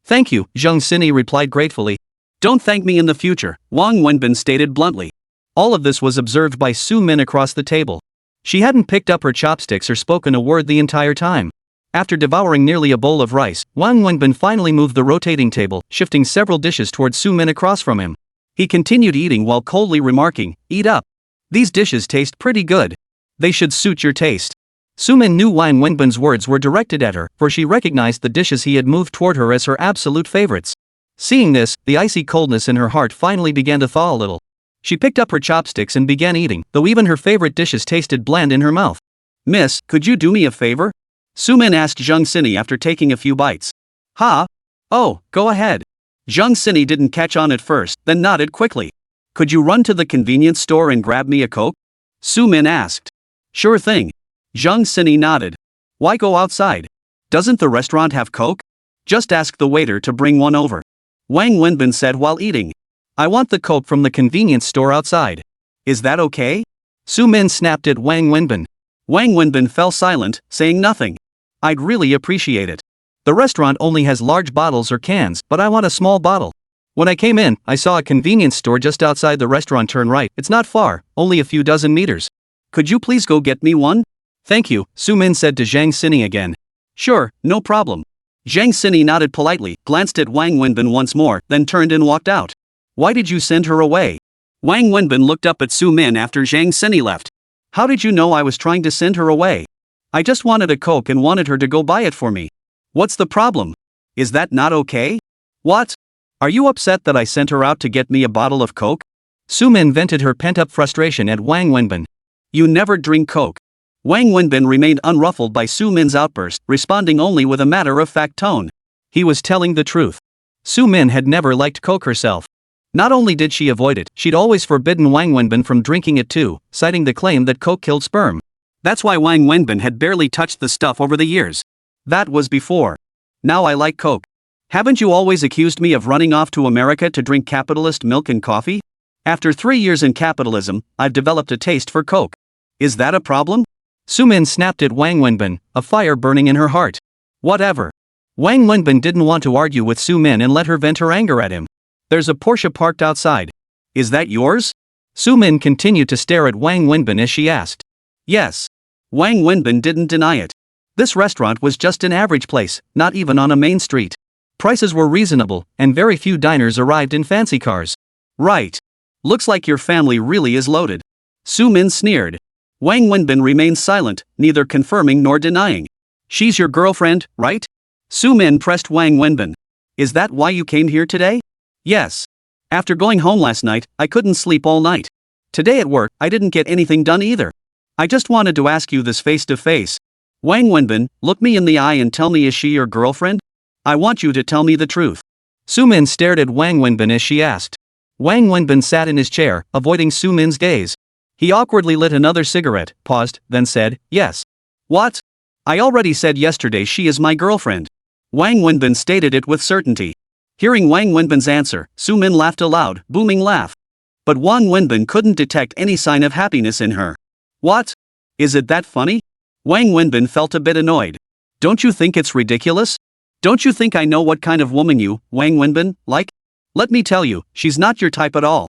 Thank you, Zhang Xinyi replied gratefully. Don't thank me in the future, Wang Wenbin stated bluntly. All of this was observed by Su Min across the table. She hadn't picked up her chopsticks or spoken a word the entire time. After devouring nearly a bowl of rice, Wang Wenbin finally moved the rotating table, shifting several dishes towards Su Min across from him. He continued eating while coldly remarking, "Eat up. These dishes taste pretty good. They should suit your taste." Su Min knew Wang Wenbin's words were directed at her, for she recognized the dishes he had moved toward her as her absolute favorites. Seeing this, the icy coldness in her heart finally began to thaw a little. She picked up her chopsticks and began eating, though even her favorite dishes tasted bland in her mouth. "Miss, could you do me a favor?" Su Min asked Zhang Xinyi after taking a few bites. "Ha? Oh, go ahead." Zhang Xinyi didn't catch on at first, then nodded quickly. "Could you run to the convenience store and grab me a Coke?" Su Min asked. "Sure thing." Zhang Xinyi nodded. "Why go outside? Doesn't the restaurant have Coke? Just ask the waiter to bring one over." Wang Wenbin said while eating. "I want the Coke from the convenience store outside. Is that okay?" Su Min snapped at Wang Wenbin. Wang Wenbin fell silent, saying nothing. "I'd really appreciate it. The restaurant only has large bottles or cans, but I want a small bottle. When I came in, I saw a convenience store just outside the restaurant. Turn right, it's not far, only a few dozen meters. Could you please go get me one?" "Thank you," Su Min said to Zhang Xinyi again. "Sure, no problem." Zhang Xinyi nodded politely, glanced at Wang Wenbin once more, then turned and walked out. "Why did you send her away?" Wang Wenbin looked up at Su Min after Zhang Xinyi left. "How did you know I was trying to send her away?" "I just wanted a Coke and wanted her to go buy it for me." "What's the problem? Is that not okay?" "What? Are you upset that I sent her out to get me a bottle of Coke?" Su Min vented her pent-up frustration at Wang Wenbin. "You never drink Coke." Wang Wenbin remained unruffled by Su Min's outburst, responding only with a matter-of-fact tone. He was telling the truth. Su Min had never liked Coke herself. Not only did she avoid it, she'd always forbidden Wang Wenbin from drinking it too, citing the claim that Coke killed sperm. That's why Wang Wenbin had barely touched the stuff over the years. That was before. Now I like Coke. Haven't you always accused me of running off to America to drink capitalist milk and coffee? After 3 years in capitalism, I've developed a taste for Coke. Is that a problem? Su Min snapped at Wang Wenbin, a fire burning in her heart. Whatever. Wang Wenbin didn't want to argue with Su Min and let her vent her anger at him. There's a Porsche parked outside. Is that yours? Su Min continued to stare at Wang Wenbin as she asked. Yes. Wang Wenbin didn't deny it. This restaurant was just an average place, not even on a main street. Prices were reasonable, and very few diners arrived in fancy cars. Right. Looks like your family really is loaded. Su Min sneered. Wang Wenbin remained silent, neither confirming nor denying. She's your girlfriend, right? Su Min pressed Wang Wenbin. Is that why you came here today? Yes. After going home last night, I couldn't sleep all night. Today at work, I didn't get anything done either. I just wanted to ask you this face to face. Wang Wenbin, look me in the eye and tell me, is she your girlfriend? I want you to tell me the truth. Su Min stared at Wang Wenbin as she asked. Wang Wenbin sat in his chair, avoiding Su Min's gaze. He awkwardly lit another cigarette, paused, then said, yes. What? I already said yesterday she is my girlfriend. Wang Wenbin stated it with certainty. Hearing Wang Wenbin's answer, Su Min laughed a loud, booming laugh. But Wang Wenbin couldn't detect any sign of happiness in her. What? Is it that funny? Wang Wenbin felt a bit annoyed. Don't you think it's ridiculous? Don't you think I know what kind of woman you, Wang Wenbin, like? Let me tell you, she's not your type at all.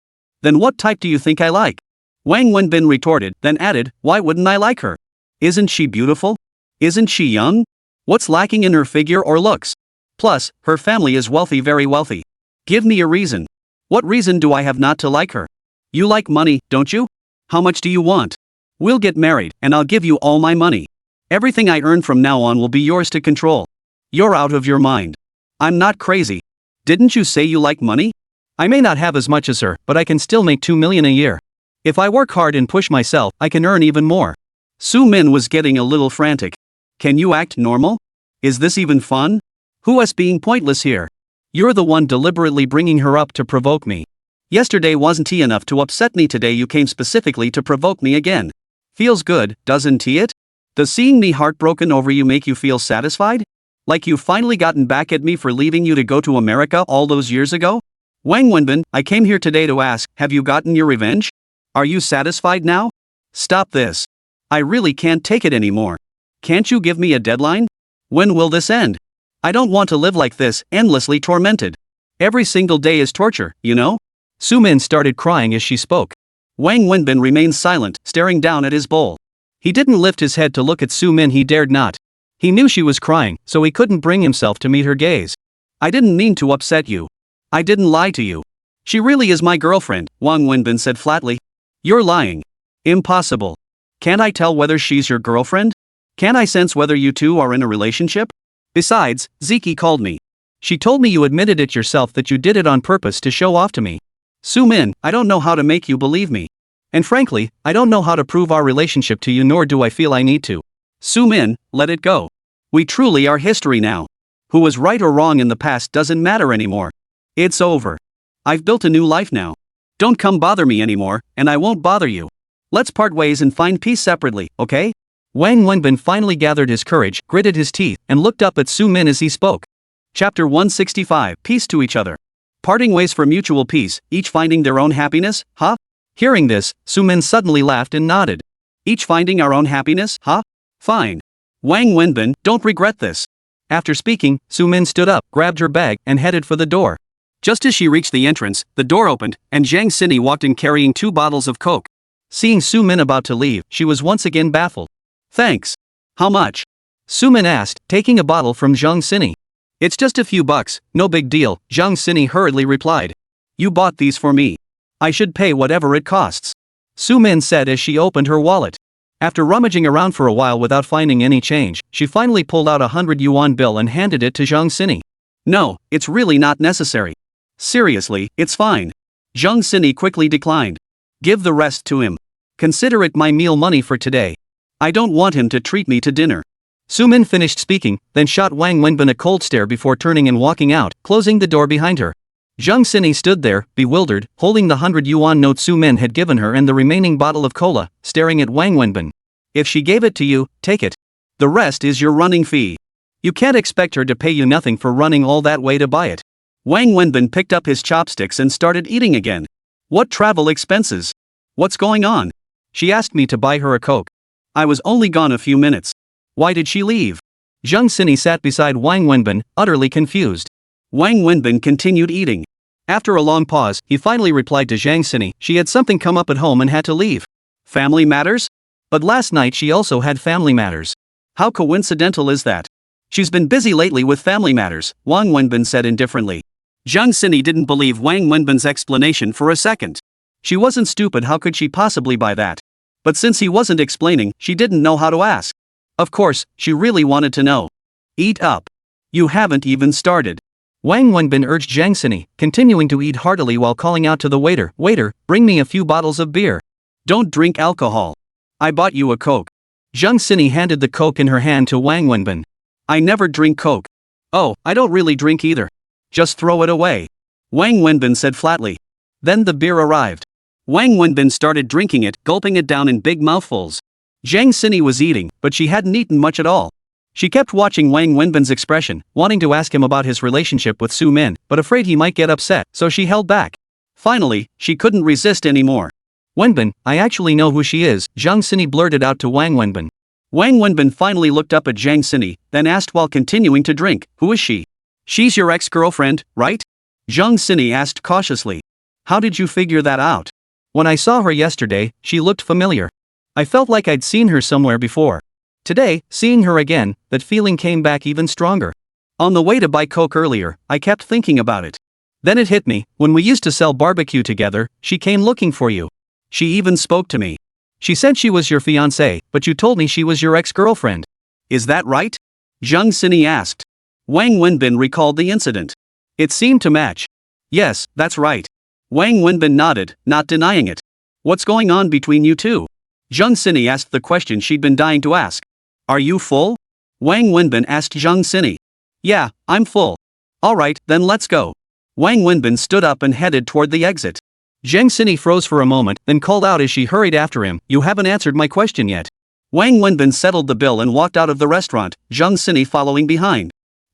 Then what type do you think I like? Wang Wenbin retorted, then added, why wouldn't I like her? Isn't she beautiful? Isn't she young? What's lacking in her figure or looks? Plus, her family is wealthy, very wealthy. Give me a reason. What reason do I have not to like her? You like money, don't you? How much do you want? We'll get married, and I'll give you all my money. Everything I earn from now on will be yours to control. You're out of your mind. I'm not crazy. Didn't you say you like money? I may not have as much as her, but I can still make 2 million a year. If I work hard and push myself, I can earn even more. Su Min was getting a little frantic. Can you act normal? Is this even fun? Who is being pointless here? You're the one deliberately bringing her up to provoke me. Yesterday wasn't tea enough to upset me. Today you came specifically to provoke me again. Feels good, doesn't it? Does seeing me heartbroken over you make you feel satisfied? Like you've finally gotten back at me for leaving you to go to America all those years ago? Wang Wenbin, I came here today to ask, have you gotten your revenge? Are you satisfied now? Stop this. I really can't take it anymore. Can't you give me a deadline? When will this end? I don't want to live like this, endlessly tormented. Every single day is torture, you know? Sumin started crying as she spoke. Wang Wenbin remained silent, staring down at his bowl. He didn't lift his head to look at Sumin, he dared not. He knew she was crying, so he couldn't bring himself to meet her gaze. I didn't mean to upset you. I didn't lie to you. She really is my girlfriend, Wang Wenbin said flatly. You're lying. Impossible. Can't I tell whether she's your girlfriend? Can't I sense whether you two are in a relationship? Besides, Ziki called me. She told me you admitted it yourself that you did it on purpose to show off to me. Sumin, I don't know how to make you believe me. And frankly, I don't know how to prove our relationship to you, nor do I feel I need to. Sumin, let it go. We truly are history now. Who was right or wrong in the past doesn't matter anymore. It's over. I've built a new life now. Don't come bother me anymore, and I won't bother you. Let's part ways and find peace separately, okay? Wang Wenbin finally gathered his courage, gritted his teeth, and looked up at Sumin as he spoke. Chapter 165, Peace to each other. Parting ways for mutual peace, each finding their own happiness, huh? Hearing this, Sumin suddenly laughed and nodded. Each finding our own happiness, huh? Fine. Wang Wenbin, don't regret this. After speaking, Sumin stood up, grabbed her bag, and headed for the door. Just as she reached the entrance, the door opened, and Zhang Sini walked in carrying 2 bottles of Coke. Seeing Sumin about to leave, she was once again baffled. Thanks. How much? Sumin asked, taking a bottle from Zhang Sini. It's just a few bucks, no big deal, Zhang Sini hurriedly replied. You bought these for me. I should pay whatever it costs. Sumin said as she opened her wallet. After rummaging around for a while without finding any change, she finally pulled out a 100 yuan bill and handed it to Zhang Sini. No, it's really not necessary. Seriously, it's fine. Zhang Sini quickly declined. Give the rest to him. Consider it my meal money for today. I don't want him to treat me to dinner. Sumin finished speaking, then shot Wang Wenbin a cold stare before turning and walking out, closing the door behind her. Zhang Sini stood there, bewildered, holding the 100 yuan note Sumin had given her and the remaining bottle of cola, staring at Wang Wenbin. If she gave it to you, take it. The rest is your running fee. You can't expect her to pay you nothing for running all that way to buy it. Wang Wenbin picked up his chopsticks and started eating again. What travel expenses? What's going on? She asked me to buy her a Coke. I was only gone a few minutes. Why did she leave? Zhang Sini sat beside Wang Wenbin, utterly confused. Wang Wenbin continued eating. After a long pause, he finally replied to Zhang Sini, she had something come up at home and had to leave. Family matters? But last night she also had family matters. How coincidental is that? She's been busy lately with family matters, Wang Wenbin said indifferently. Zhang Sini didn't believe Wang Wenbin's explanation for a second. She wasn't stupid, how could she possibly buy that? But since he wasn't explaining, she didn't know how to ask. Of course, she really wanted to know. Eat up. You haven't even started. Wang Wenbin urged Zhang Sini, continuing to eat heartily while calling out to the waiter, Waiter, bring me a few bottles of beer. Don't drink alcohol. I bought you a Coke. Zhang Sini handed the Coke in her hand to Wang Wenbin. I never drink Coke. Oh, I don't really drink either. Just throw it away. Wang Wenbin said flatly. Then the beer arrived. Wang Wenbin started drinking it, gulping it down in big mouthfuls. Zhang Sini was eating, but she hadn't eaten much at all. She kept watching Wang Wenbin's expression, wanting to ask him about his relationship with Su Min, but afraid he might get upset, so she held back. Finally, she couldn't resist anymore. Wenbin, I actually know who she is, Zhang Sini blurted out to Wang Wenbin. Wang Wenbin finally looked up at Zhang Sini, then asked while continuing to drink, who is she? She's your ex-girlfriend, right? Zhang Sini asked cautiously. How did you figure that out? When I saw her yesterday, she looked familiar. I felt like I'd seen her somewhere before. Today, seeing her again, that feeling came back even stronger. On the way to buy Coke earlier, I kept thinking about it. Then it hit me, when we used to sell barbecue together, she came looking for you. She even spoke to me. She said she was your fiancé, but you told me she was your ex-girlfriend. Is that right? Zhang Sini asked. Wang Wenbin recalled the incident. It seemed to match. Yes, that's right. Wang Wenbin nodded, not denying it. What's going on between you two? Zhang Sini asked the question she'd been dying to ask. Are you full? Wang Wenbin asked Zhang Sini. Yeah, I'm full. Alright, then let's go. Wang Wenbin stood up and headed toward the exit. Zhang Sini froze for a moment, then called out as she hurried after him, you haven't answered my question yet. Wang Wenbin settled the bill and walked out of the restaurant, Zhang Sini following behind.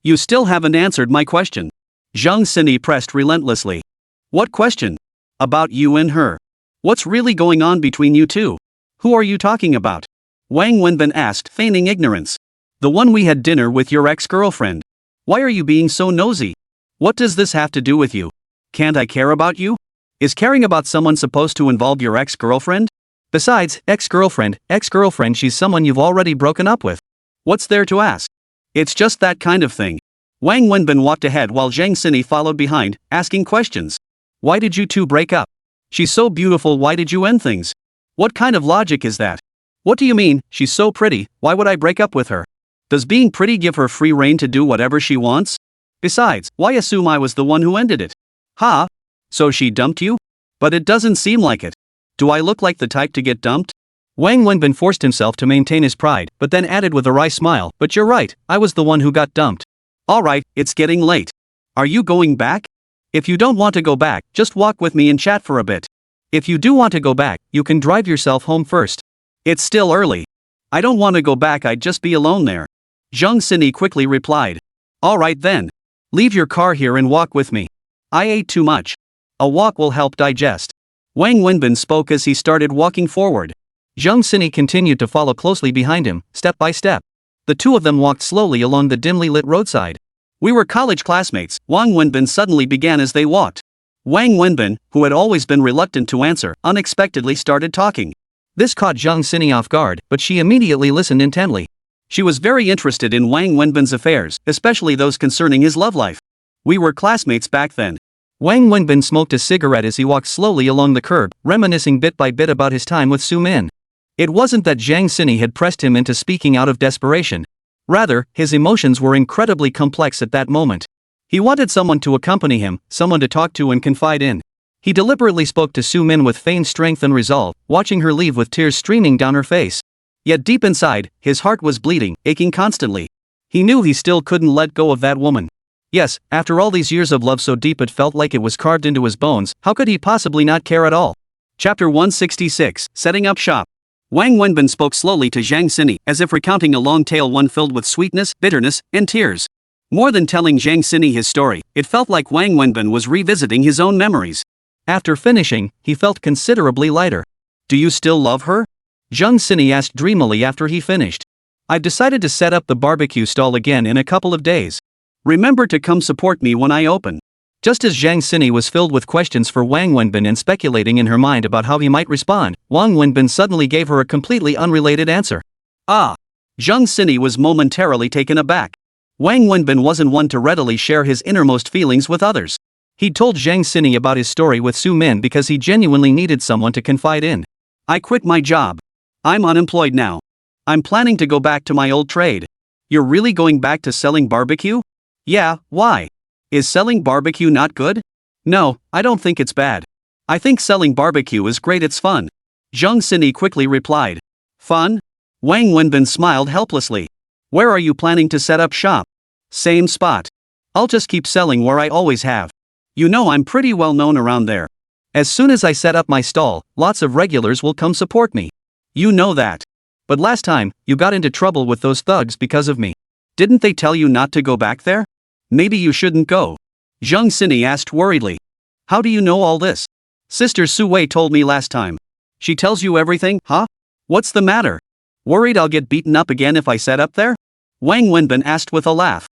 You still haven't answered my question. Zhang Sini pressed relentlessly. What question? About you and her. What's really going on between you two? Who are you talking about? Wang Wenbin asked, feigning ignorance. The one we had dinner with your ex-girlfriend. Why are you being so nosy? What does this have to do with you? Can't I care about you? Is caring about someone supposed to involve your ex-girlfriend? Besides, ex-girlfriend, she's someone you've already broken up with. What's there to ask? It's just that kind of thing. Wang Wenbin walked ahead while Zhang Sini followed behind, asking questions. Why did you two break up? She's so beautiful, why did you end things? What kind of logic is that? What do you mean, she's so pretty, why would I break up with her? Does being pretty give her free rein to do whatever she wants? Besides, why assume I was the one who ended it? Ha? So she dumped you? But it doesn't seem like it. Do I look like the type to get dumped? Wang Wenbin forced himself to maintain his pride, but then added with a wry smile, but you're right, I was the one who got dumped. Alright, it's getting late. Are you going back? If you don't want to go back, just walk with me and chat for a bit. If you do want to go back, you can drive yourself home first. It's still early. I don't want to go back, I'd just be alone there. Zhang Sini quickly replied. Alright then. Leave your car here and walk with me. I ate too much. A walk will help digest. Wang Wenbin spoke as he started walking forward. Zhang Sini continued to follow closely behind him, step by step. The two of them walked slowly along the dimly lit roadside. We were college classmates, Wang Wenbin suddenly began as they walked. Wang Wenbin, who had always been reluctant to answer, unexpectedly started talking. This caught Zhang Sini off guard, but she immediately listened intently. She was very interested in Wang Wenbin's affairs, especially those concerning his love life. We were classmates back then. Wang Wenbin smoked a cigarette as he walked slowly along the curb, reminiscing bit by bit about his time with Su Min. It wasn't that Zhang Sini had pressed him into speaking out of desperation. Rather, his emotions were incredibly complex at that moment. He wanted someone to accompany him, someone to talk to and confide in. He deliberately spoke to Su Min with feigned strength and resolve, watching her leave with tears streaming down her face. Yet deep inside, his heart was bleeding, aching constantly. He knew he still couldn't let go of that woman. Yes, after all these years of love so deep it felt like it was carved into his bones, how could he possibly not care at all? Chapter 166, Setting Up Shop. Wang Wenbin spoke slowly to Zhang Sini, as if recounting a long tale, one filled with sweetness, bitterness, and tears. More than telling Zhang Sini his story, it felt like Wang Wenbin was revisiting his own memories. After finishing, he felt considerably lighter. Do you still love her? Zhang Sini asked dreamily after he finished. I've decided to set up the barbecue stall again in a couple of days. Remember to come support me when I open. Just as Zhang Sini was filled with questions for Wang Wenbin and speculating in her mind about how he might respond, Wang Wenbin suddenly gave her a completely unrelated answer. Ah! Zhang Sini was momentarily taken aback. Wang Wenbin wasn't one to readily share his innermost feelings with others. He'd told Zhang Sini about his story with Su Min because he genuinely needed someone to confide in. I quit my job. I'm unemployed now. I'm planning to go back to my old trade. You're really going back to selling barbecue? Yeah, why? Is selling barbecue not good? No, I don't think it's bad. I think selling barbecue is great, it's fun. Zhang Sini quickly replied. Fun? Wang Wenbin smiled helplessly. Where are you planning to set up shop? Same spot. I'll just keep selling where I always have. You know I'm pretty well known around there. As soon as I set up my stall, lots of regulars will come support me. You know that. But last time, you got into trouble with those thugs because of me. Didn't they tell you not to go back there? Maybe you shouldn't go. Zhang Sini asked worriedly. How do you know all this? Sister Su Wei told me last time. She tells you everything, huh? What's the matter? Worried I'll get beaten up again if I set up there? Wang Wenbin asked with a laugh.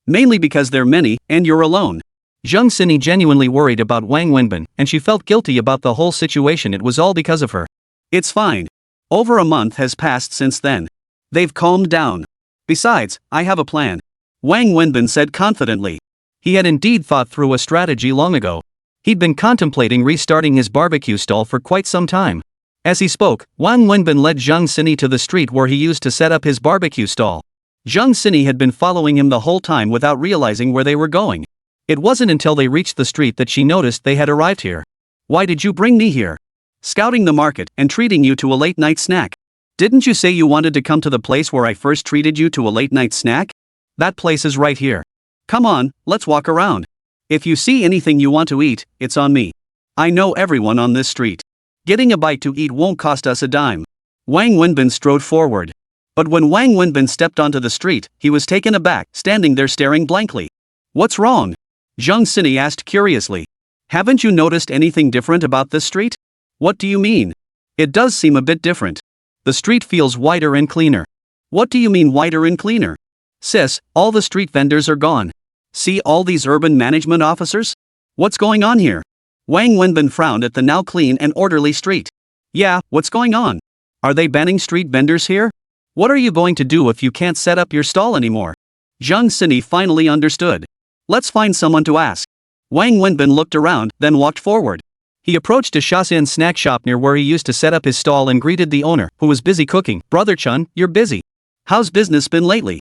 Mainly because they're many, and you're alone. Zhang Sini genuinely worried about Wang Wenbin, and she felt guilty about the whole situation. It was all because of her. It's fine. Over a month has passed since then. They've calmed down. Besides, I have a plan. Wang Wenbin said confidently. He had indeed thought through a strategy long ago. He'd been contemplating restarting his barbecue stall for quite some time. As he spoke, Wang Wenbin led Zhang Sini to the street where he used to set up his barbecue stall. Zhang Sini had been following him the whole time without realizing where they were going. It wasn't until they reached the street that she noticed they had arrived here. Why did you bring me here? Scouting the market and treating you to a late-night snack. Didn't you say you wanted to come to the place where I first treated you to a late-night snack? That place is right here. Come on, let's walk around. If you see anything you want to eat, it's on me. I know everyone on this street. Getting a bite to eat won't cost us a dime. Wang Wenbin strode forward. But when Wang Wenbin stepped onto the street, he was taken aback, standing there staring blankly. What's wrong? Zhang Sini asked curiously. Haven't you noticed anything different about this street? What do you mean? It does seem a bit different. The street feels wider and cleaner. What do you mean wider and cleaner? Sis, all the street vendors are gone. See all these urban management officers? What's going on here? Wang Wenbin frowned at the now clean and orderly street. Yeah, what's going on? Are they banning street vendors here? What are you going to do if you can't set up your stall anymore? Zhang Sini finally understood. Let's find someone to ask. Wang Wenbin looked around, then walked forward. He approached a Shaxin snack shop near where he used to set up his stall and greeted the owner, who was busy cooking. Brother Chun, you're busy. How's business been lately?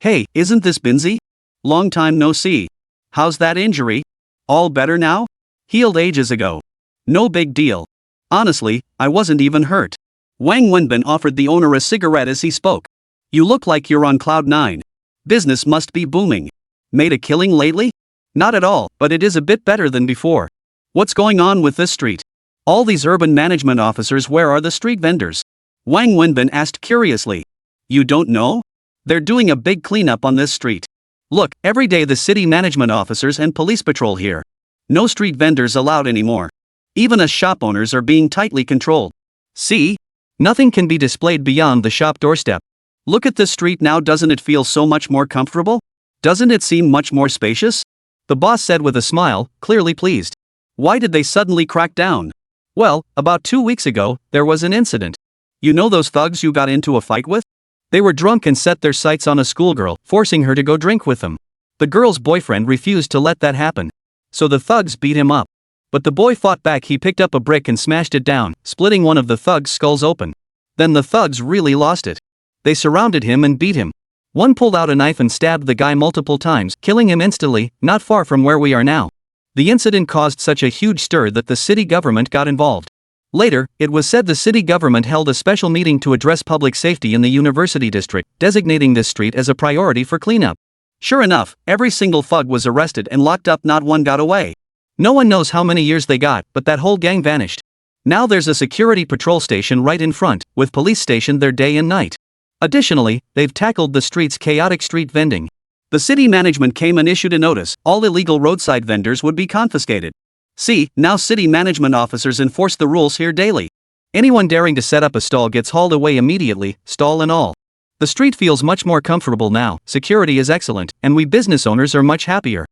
Hey, isn't this Binzi? Long time no see. How's that injury? All better now? Healed ages ago. No big deal. Honestly, I wasn't even hurt. Wang Wenbin offered the owner a cigarette as he spoke. You look like you're on cloud 9. Business must be booming. Made a killing lately? Not at all, but it is a bit better than before. What's going on with this street? All these urban management officers, where are the street vendors? Wang Wenbin asked curiously. You don't know? They're doing a big cleanup on this street. Look, every day the city management officers and police patrol here. No street vendors allowed anymore. Even us shop owners are being tightly controlled. See? Nothing can be displayed beyond the shop doorstep. Look at this street now, doesn't it feel so much more comfortable? Doesn't it seem much more spacious? The boss said with a smile, clearly pleased. Why did they suddenly crack down? Well, about 2 weeks ago, there was an incident. You know those thugs you got into a fight with? They were drunk and set their sights on a schoolgirl, forcing her to go drink with them. The girl's boyfriend refused to let that happen. So the thugs beat him up. But the boy fought back. He picked up a brick and smashed it down, splitting one of the thugs' skulls open. Then the thugs really lost it. They surrounded him and beat him. One pulled out a knife and stabbed the guy multiple times, killing him instantly, not far from where we are now. The incident caused such a huge stir that the city government got involved. Later, it was said the city government held a special meeting to address public safety in the university district, designating this street as a priority for cleanup. Sure enough, every single thug was arrested and locked up, not one got away. No one knows how many years they got, but that whole gang vanished. Now there's a security patrol station right in front, with police stationed there day and night. Additionally, they've tackled the street's chaotic street vending. The city management came and issued a notice: all illegal roadside vendors would be confiscated. See, now city management officers enforce the rules here daily. Anyone daring to set up a stall gets hauled away immediately, stall and all. The street feels much more comfortable now, security is excellent, and we business owners are much happier.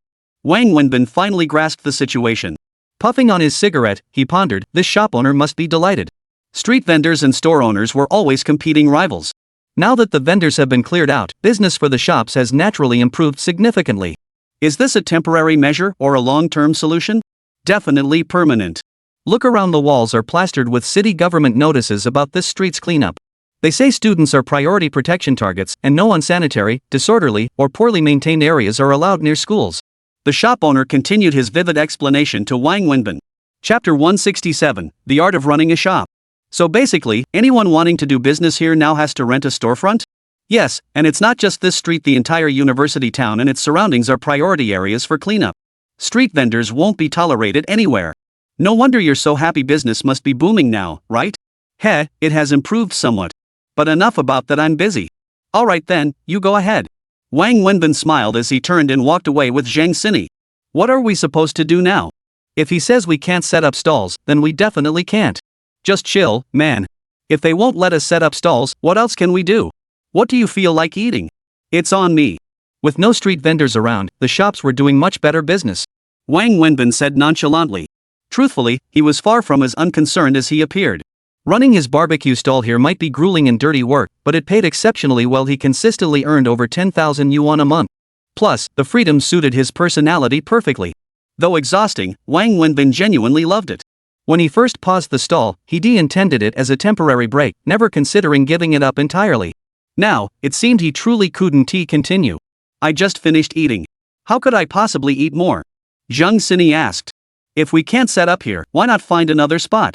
Wang Wenbin finally grasped the situation. Puffing on his cigarette, he pondered, this shop owner must be delighted. Street vendors and store owners were always competing rivals. Now that the vendors have been cleared out, business for the shops has naturally improved significantly. Is this a temporary measure or a long-term solution? Definitely permanent. Look around, the walls are plastered with city government notices about this street's cleanup. They say students are priority protection targets and no unsanitary, disorderly, or poorly maintained areas are allowed near schools. The shop owner continued his vivid explanation to Wang Wenbin. Chapter 167, The Art of Running a Shop. So basically, anyone wanting to do business here now has to rent a storefront? Yes, and it's not just this street, the entire university town and its surroundings are priority areas for cleanup. Street vendors won't be tolerated anywhere. No wonder you're so happy, business must be booming now, right? Heh, it has improved somewhat. But enough about that, I'm busy. Alright then, you go ahead. Wang Wenbin smiled as he turned and walked away with Zhang Sini. What are we supposed to do now? If he says we can't set up stalls, then we definitely can't. Just chill, man. If they won't let us set up stalls, what else can we do? What do you feel like eating? It's on me. With no street vendors around, the shops were doing much better business. Wang Wenbin said nonchalantly. Truthfully, he was far from as unconcerned as he appeared. Running his barbecue stall here might be grueling and dirty work, but it paid exceptionally well. He consistently earned over 10,000 yuan a month. Plus, the freedom suited his personality perfectly. Though exhausting, Wang Wenbin genuinely loved it. When he first paused the stall, he intended it as a temporary break, never considering giving it up entirely. Now, it seemed he truly couldn't continue. I just finished eating. How could I possibly eat more? Zhang Sini asked. If we can't set up here, why not find another spot?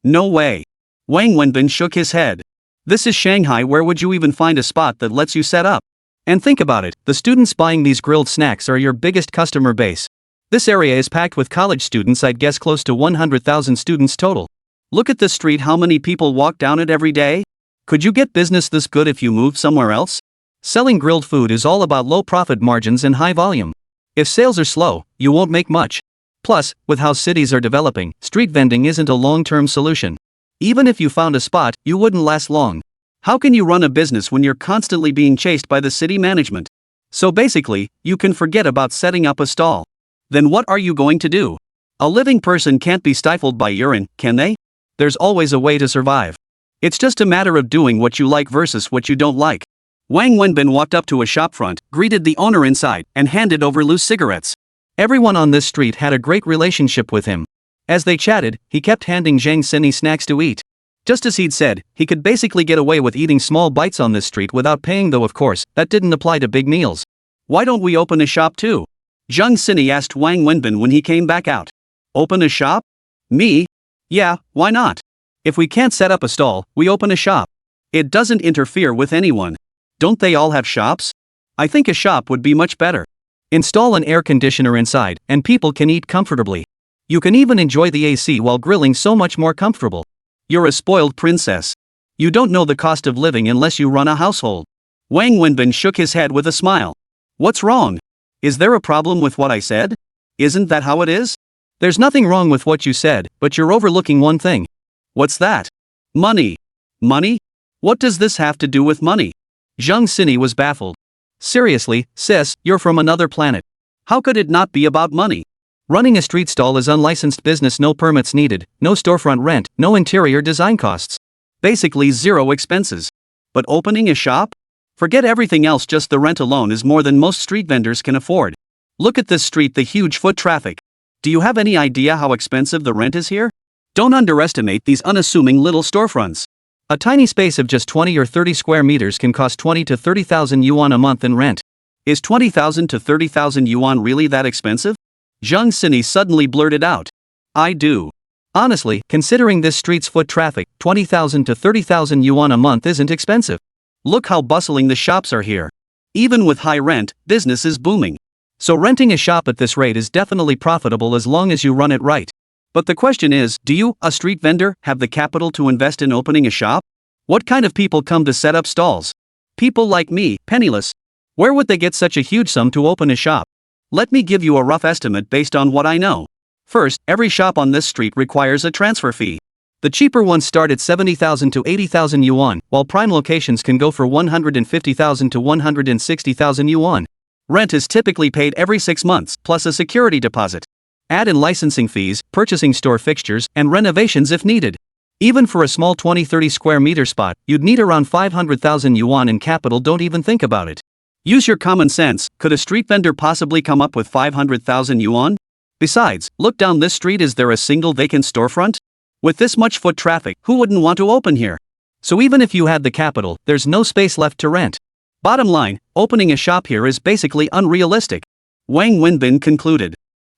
No way. Wang Wenbin shook his head. This is Shanghai, where would you even find a spot that lets you set up? And think about it, the students buying these grilled snacks are your biggest customer base. This area is packed with college students, I'd guess close to 100,000 students total. Look at this street, how many people walk down it every day? Could you get business this good if you moved somewhere else? Selling grilled food is all about low profit margins and high volume. If sales are slow, you won't make much. Plus, with how cities are developing, street vending isn't a long-term solution. Even if you found a spot, you wouldn't last long. How can you run a business when you're constantly being chased by the city management? So basically, you can forget about setting up a stall. Then what are you going to do? A living person can't be stifled by urine, can they? There's always a way to survive. It's just a matter of doing what you like versus what you don't like. Wang Wenbin walked up to a shopfront, greeted the owner inside, and handed over loose cigarettes. Everyone on this street had a great relationship with him. As they chatted, he kept handing Zhang Xini snacks to eat. Just as he'd said, he could basically get away with eating small bites on this street without paying, though of course, that didn't apply to big meals. Why don't we open a shop too? Zhang Xini asked Wang Wenbin when he came back out. Open a shop? Me? Yeah, why not? If we can't set up a stall, we open a shop. It doesn't interfere with anyone. Don't they all have shops? I think a shop would be much better. Install an air conditioner inside, and people can eat comfortably. You can even enjoy the AC while grilling, so much more comfortable. You're a spoiled princess. You don't know the cost of living unless you run a household. Wang Wenbin shook his head with a smile. What's wrong? Is there a problem with what I said? Isn't that how it is? There's nothing wrong with what you said, but you're overlooking one thing. What's that? Money. Money? What does this have to do with money? Zhang Xini was baffled. Seriously, sis, you're from another planet. How could it not be about money? Running a street stall is unlicensed business, no permits needed, no storefront rent, no interior design costs. Basically zero expenses. But opening a shop? Forget everything else, just the rent alone is more than most street vendors can afford. Look at this street, the huge foot traffic. Do you have any idea how expensive the rent is here? Don't underestimate these unassuming little storefronts. A tiny space of just 20 or 30 square meters can cost 20 to 30,000 yuan a month in rent. Is 20,000 to 30,000 yuan really that expensive? Zhang Xini suddenly blurted out. I do. Honestly, considering this street's foot traffic, 20,000 to 30,000 yuan a month isn't expensive. Look how bustling the shops are here. Even with high rent, business is booming. So renting a shop at this rate is definitely profitable as long as you run it right. But the question is, do you, a street vendor, have the capital to invest in opening a shop? What kind of people come to set up stalls? People like me, penniless. Where would they get such a huge sum to open a shop? Let me give you a rough estimate based on what I know. First, every shop on this street requires a transfer fee. The cheaper ones start at 70,000 to 80,000 yuan, while prime locations can go for 150,000 to 160,000 yuan. Rent is typically paid every 6 months, plus a security deposit. Add in licensing fees, purchasing store fixtures, and renovations if needed. Even for a small 20-30 square meter spot, you'd need around 500,000 yuan in capital. Don't even think about it. Use your common sense. Could a street vendor possibly come up with 500,000 yuan? Besides, look down this street. Is there a single vacant storefront? With this much foot traffic, who wouldn't want to open here? So even if you had the capital, there's no space left to rent. Bottom line, opening a shop here is basically unrealistic. Wang Wenbin concluded.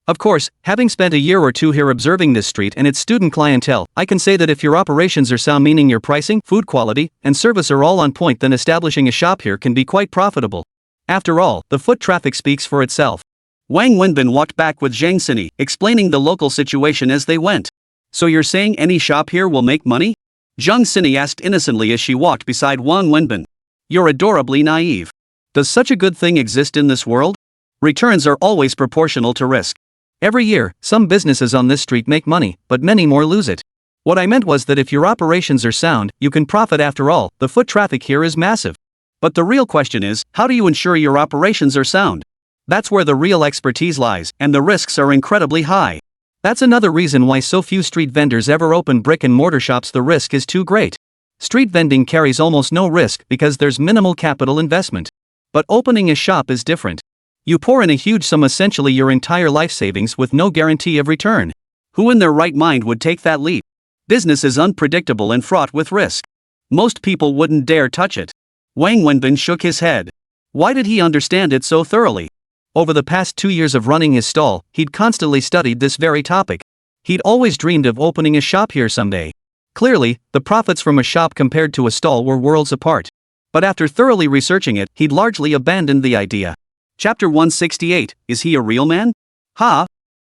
Of course, having spent a year or two here observing this street and its student clientele, I can say that if your operations are sound, meaning your pricing, food quality, and service are all on point, then establishing a shop here can be quite profitable. After all, the foot traffic speaks for itself. Wang Wenbin walked back with Zhang Xini, explaining the local situation as they went. So you're saying any shop here will make money? Zhang Xini asked innocently as she walked beside Wang Wenbin. You're adorably naive. Does such a good thing exist in this world? Returns are always proportional to risk. Every year, some businesses on this street make money, but many more lose it. What I meant was that if your operations are sound, you can profit. After all, the foot traffic here is massive. But the real question is, how do you ensure your operations are sound? That's where the real expertise lies, and the risks are incredibly high. That's another reason why so few street vendors ever open brick and mortar shops. The risk is too great. Street vending carries almost no risk because there's minimal capital investment. But opening a shop is different. You pour in a huge sum, essentially your entire life savings, with no guarantee of return. Who in their right mind would take that leap? Business is unpredictable and fraught with risk. Most people wouldn't dare touch it. Wang Wenbin shook his head. Why did he understand it so thoroughly? Over the past 2 years of running his stall, he'd constantly studied this very topic. He'd always dreamed of opening a shop here someday. Clearly, the profits from a shop compared to a stall were worlds apart. But after thoroughly researching it, he'd largely abandoned the idea. Chapter 168, Is he a real man?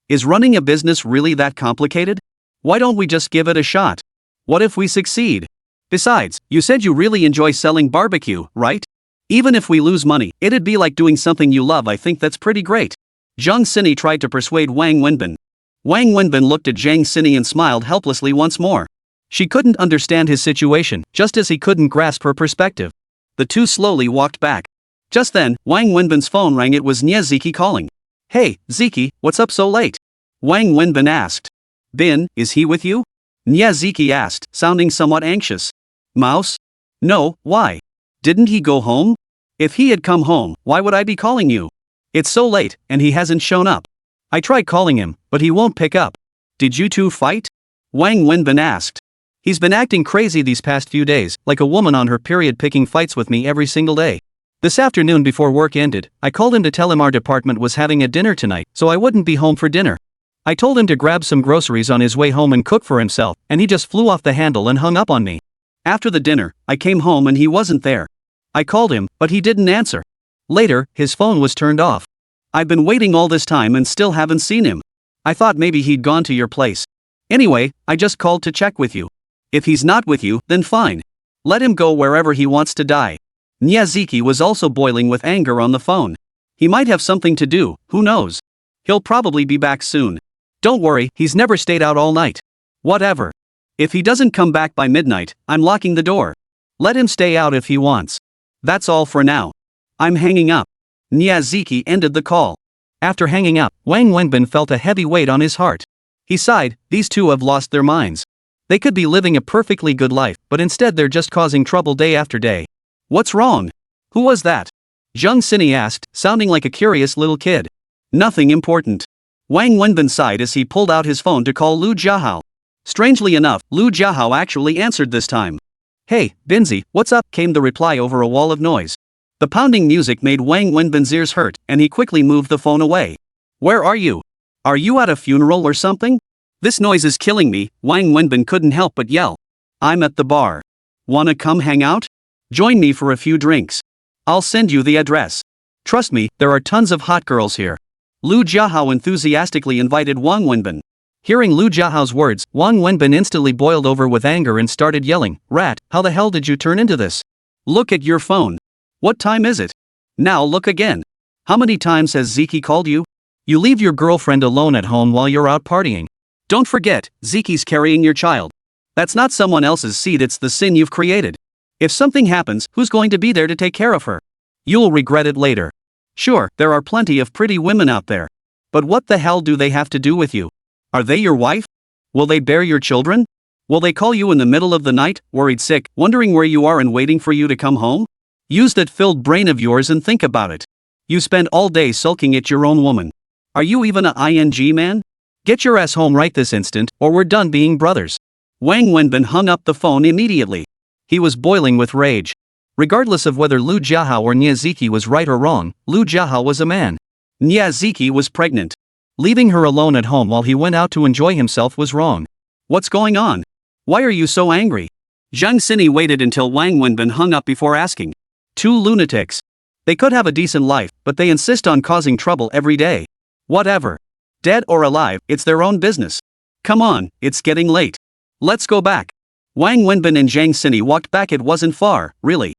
Is running a business really that complicated? Why don't we just give it a shot? What if we succeed? Besides, you said you really enjoy selling barbecue, right? Even if we lose money, it'd be like doing something you love. I think that's pretty great. Zhang Sini tried to persuade Wang Wenbin. Wang Wenbin looked at Zhang Sini and smiled helplessly once more. She couldn't understand his situation, just as he couldn't grasp her perspective. The two slowly walked back. Just then, Wang Wenbin's phone rang. It was Nya Ziki calling. Hey, Ziki, what's up so late? Wang Wenbin asked. Bin, is he with you? Nya Ziki asked, sounding somewhat anxious. Mouse? No, why? Didn't he go home? If he had come home, why would I be calling you? It's so late, and he hasn't shown up. I tried calling him, but he won't pick up. Did you two fight? Wang Wenbin asked. He's been acting crazy these past few days, like a woman on her period, picking fights with me every single day. This afternoon before work ended, I called him to tell him our department was having a dinner tonight, so I wouldn't be home for dinner. I told him to grab some groceries on his way home and cook for himself, and he just flew off the handle and hung up on me. After the dinner, I came home and he wasn't there. I called him, but he didn't answer. Later, his phone was turned off. I've been waiting all this time and still haven't seen him. I thought maybe he'd gone to your place. Anyway, I just called to check with you. If he's not with you, then fine. Let him go wherever he wants to die. Nya Ziki was also boiling with anger on the phone. He might have something to do, who knows? He'll probably be back soon. Don't worry, he's never stayed out all night. Whatever. If he doesn't come back by midnight, I'm locking the door. Let him stay out if he wants. That's all for now. I'm hanging up. Nya Ziki ended the call. After hanging up, Wang Wenbin felt a heavy weight on his heart. He sighed. These two have lost their minds. They could be living a perfectly good life, but instead they're just causing trouble day after day. What's wrong? Who was that? Zhang Sini asked, sounding like a curious little kid. Nothing important. Wang Wenbin sighed as he pulled out his phone to call Lu Jiahao. Strangely enough, Lu Jiahao actually answered this time. Hey, Binzi, what's up? Came the reply over a wall of noise. The pounding music made Wang Wenbin's ears hurt, and he quickly moved the phone away. Where are you? Are you at a funeral or something? This noise is killing me. Wang Wenbin couldn't help but yell. I'm at the bar. Wanna come hang out? Join me for a few drinks. I'll send you the address. Trust me, there are tons of hot girls here. Lu Jiahao enthusiastically invited Wang Wenbin. Hearing Lu Jiahao's words, Wang Wenbin instantly boiled over with anger and started yelling, Rat, how the hell did you turn into this? Look at your phone. What time is it? Now look again. How many times has Ziki called you? You leave your girlfriend alone at home while you're out partying. Don't forget, Ziki's carrying your child. That's not someone else's seed, it's the sin you've created. If something happens, who's going to be there to take care of her? You'll regret it later. Sure, there are plenty of pretty women out there. But what the hell do they have to do with you? Are they your wife? Will they bear your children? Will they call you in the middle of the night, worried sick, wondering where you are and waiting for you to come home? Use that filled brain of yours and think about it. You spend all day sulking at your own woman. Are you even a ING man? Get your ass home right this instant, or we're done being brothers. Wang Wenbin hung up the phone immediately. He was boiling with rage. Regardless of whether Lu Jiahao or Nya Ziki was right or wrong, Lu Jiahao was a man. Nya Ziki was pregnant. Leaving her alone at home while he went out to enjoy himself was wrong. What's going on? Why are you so angry? Zhang Sini waited until Wang Wenbin hung up before asking. Two lunatics. They could have a decent life, but they insist on causing trouble every day. Whatever. Dead or alive, it's their own business. Come on, it's getting late. Let's go back. Wang Wenbin and Zhang Sini walked back. It wasn't far, really.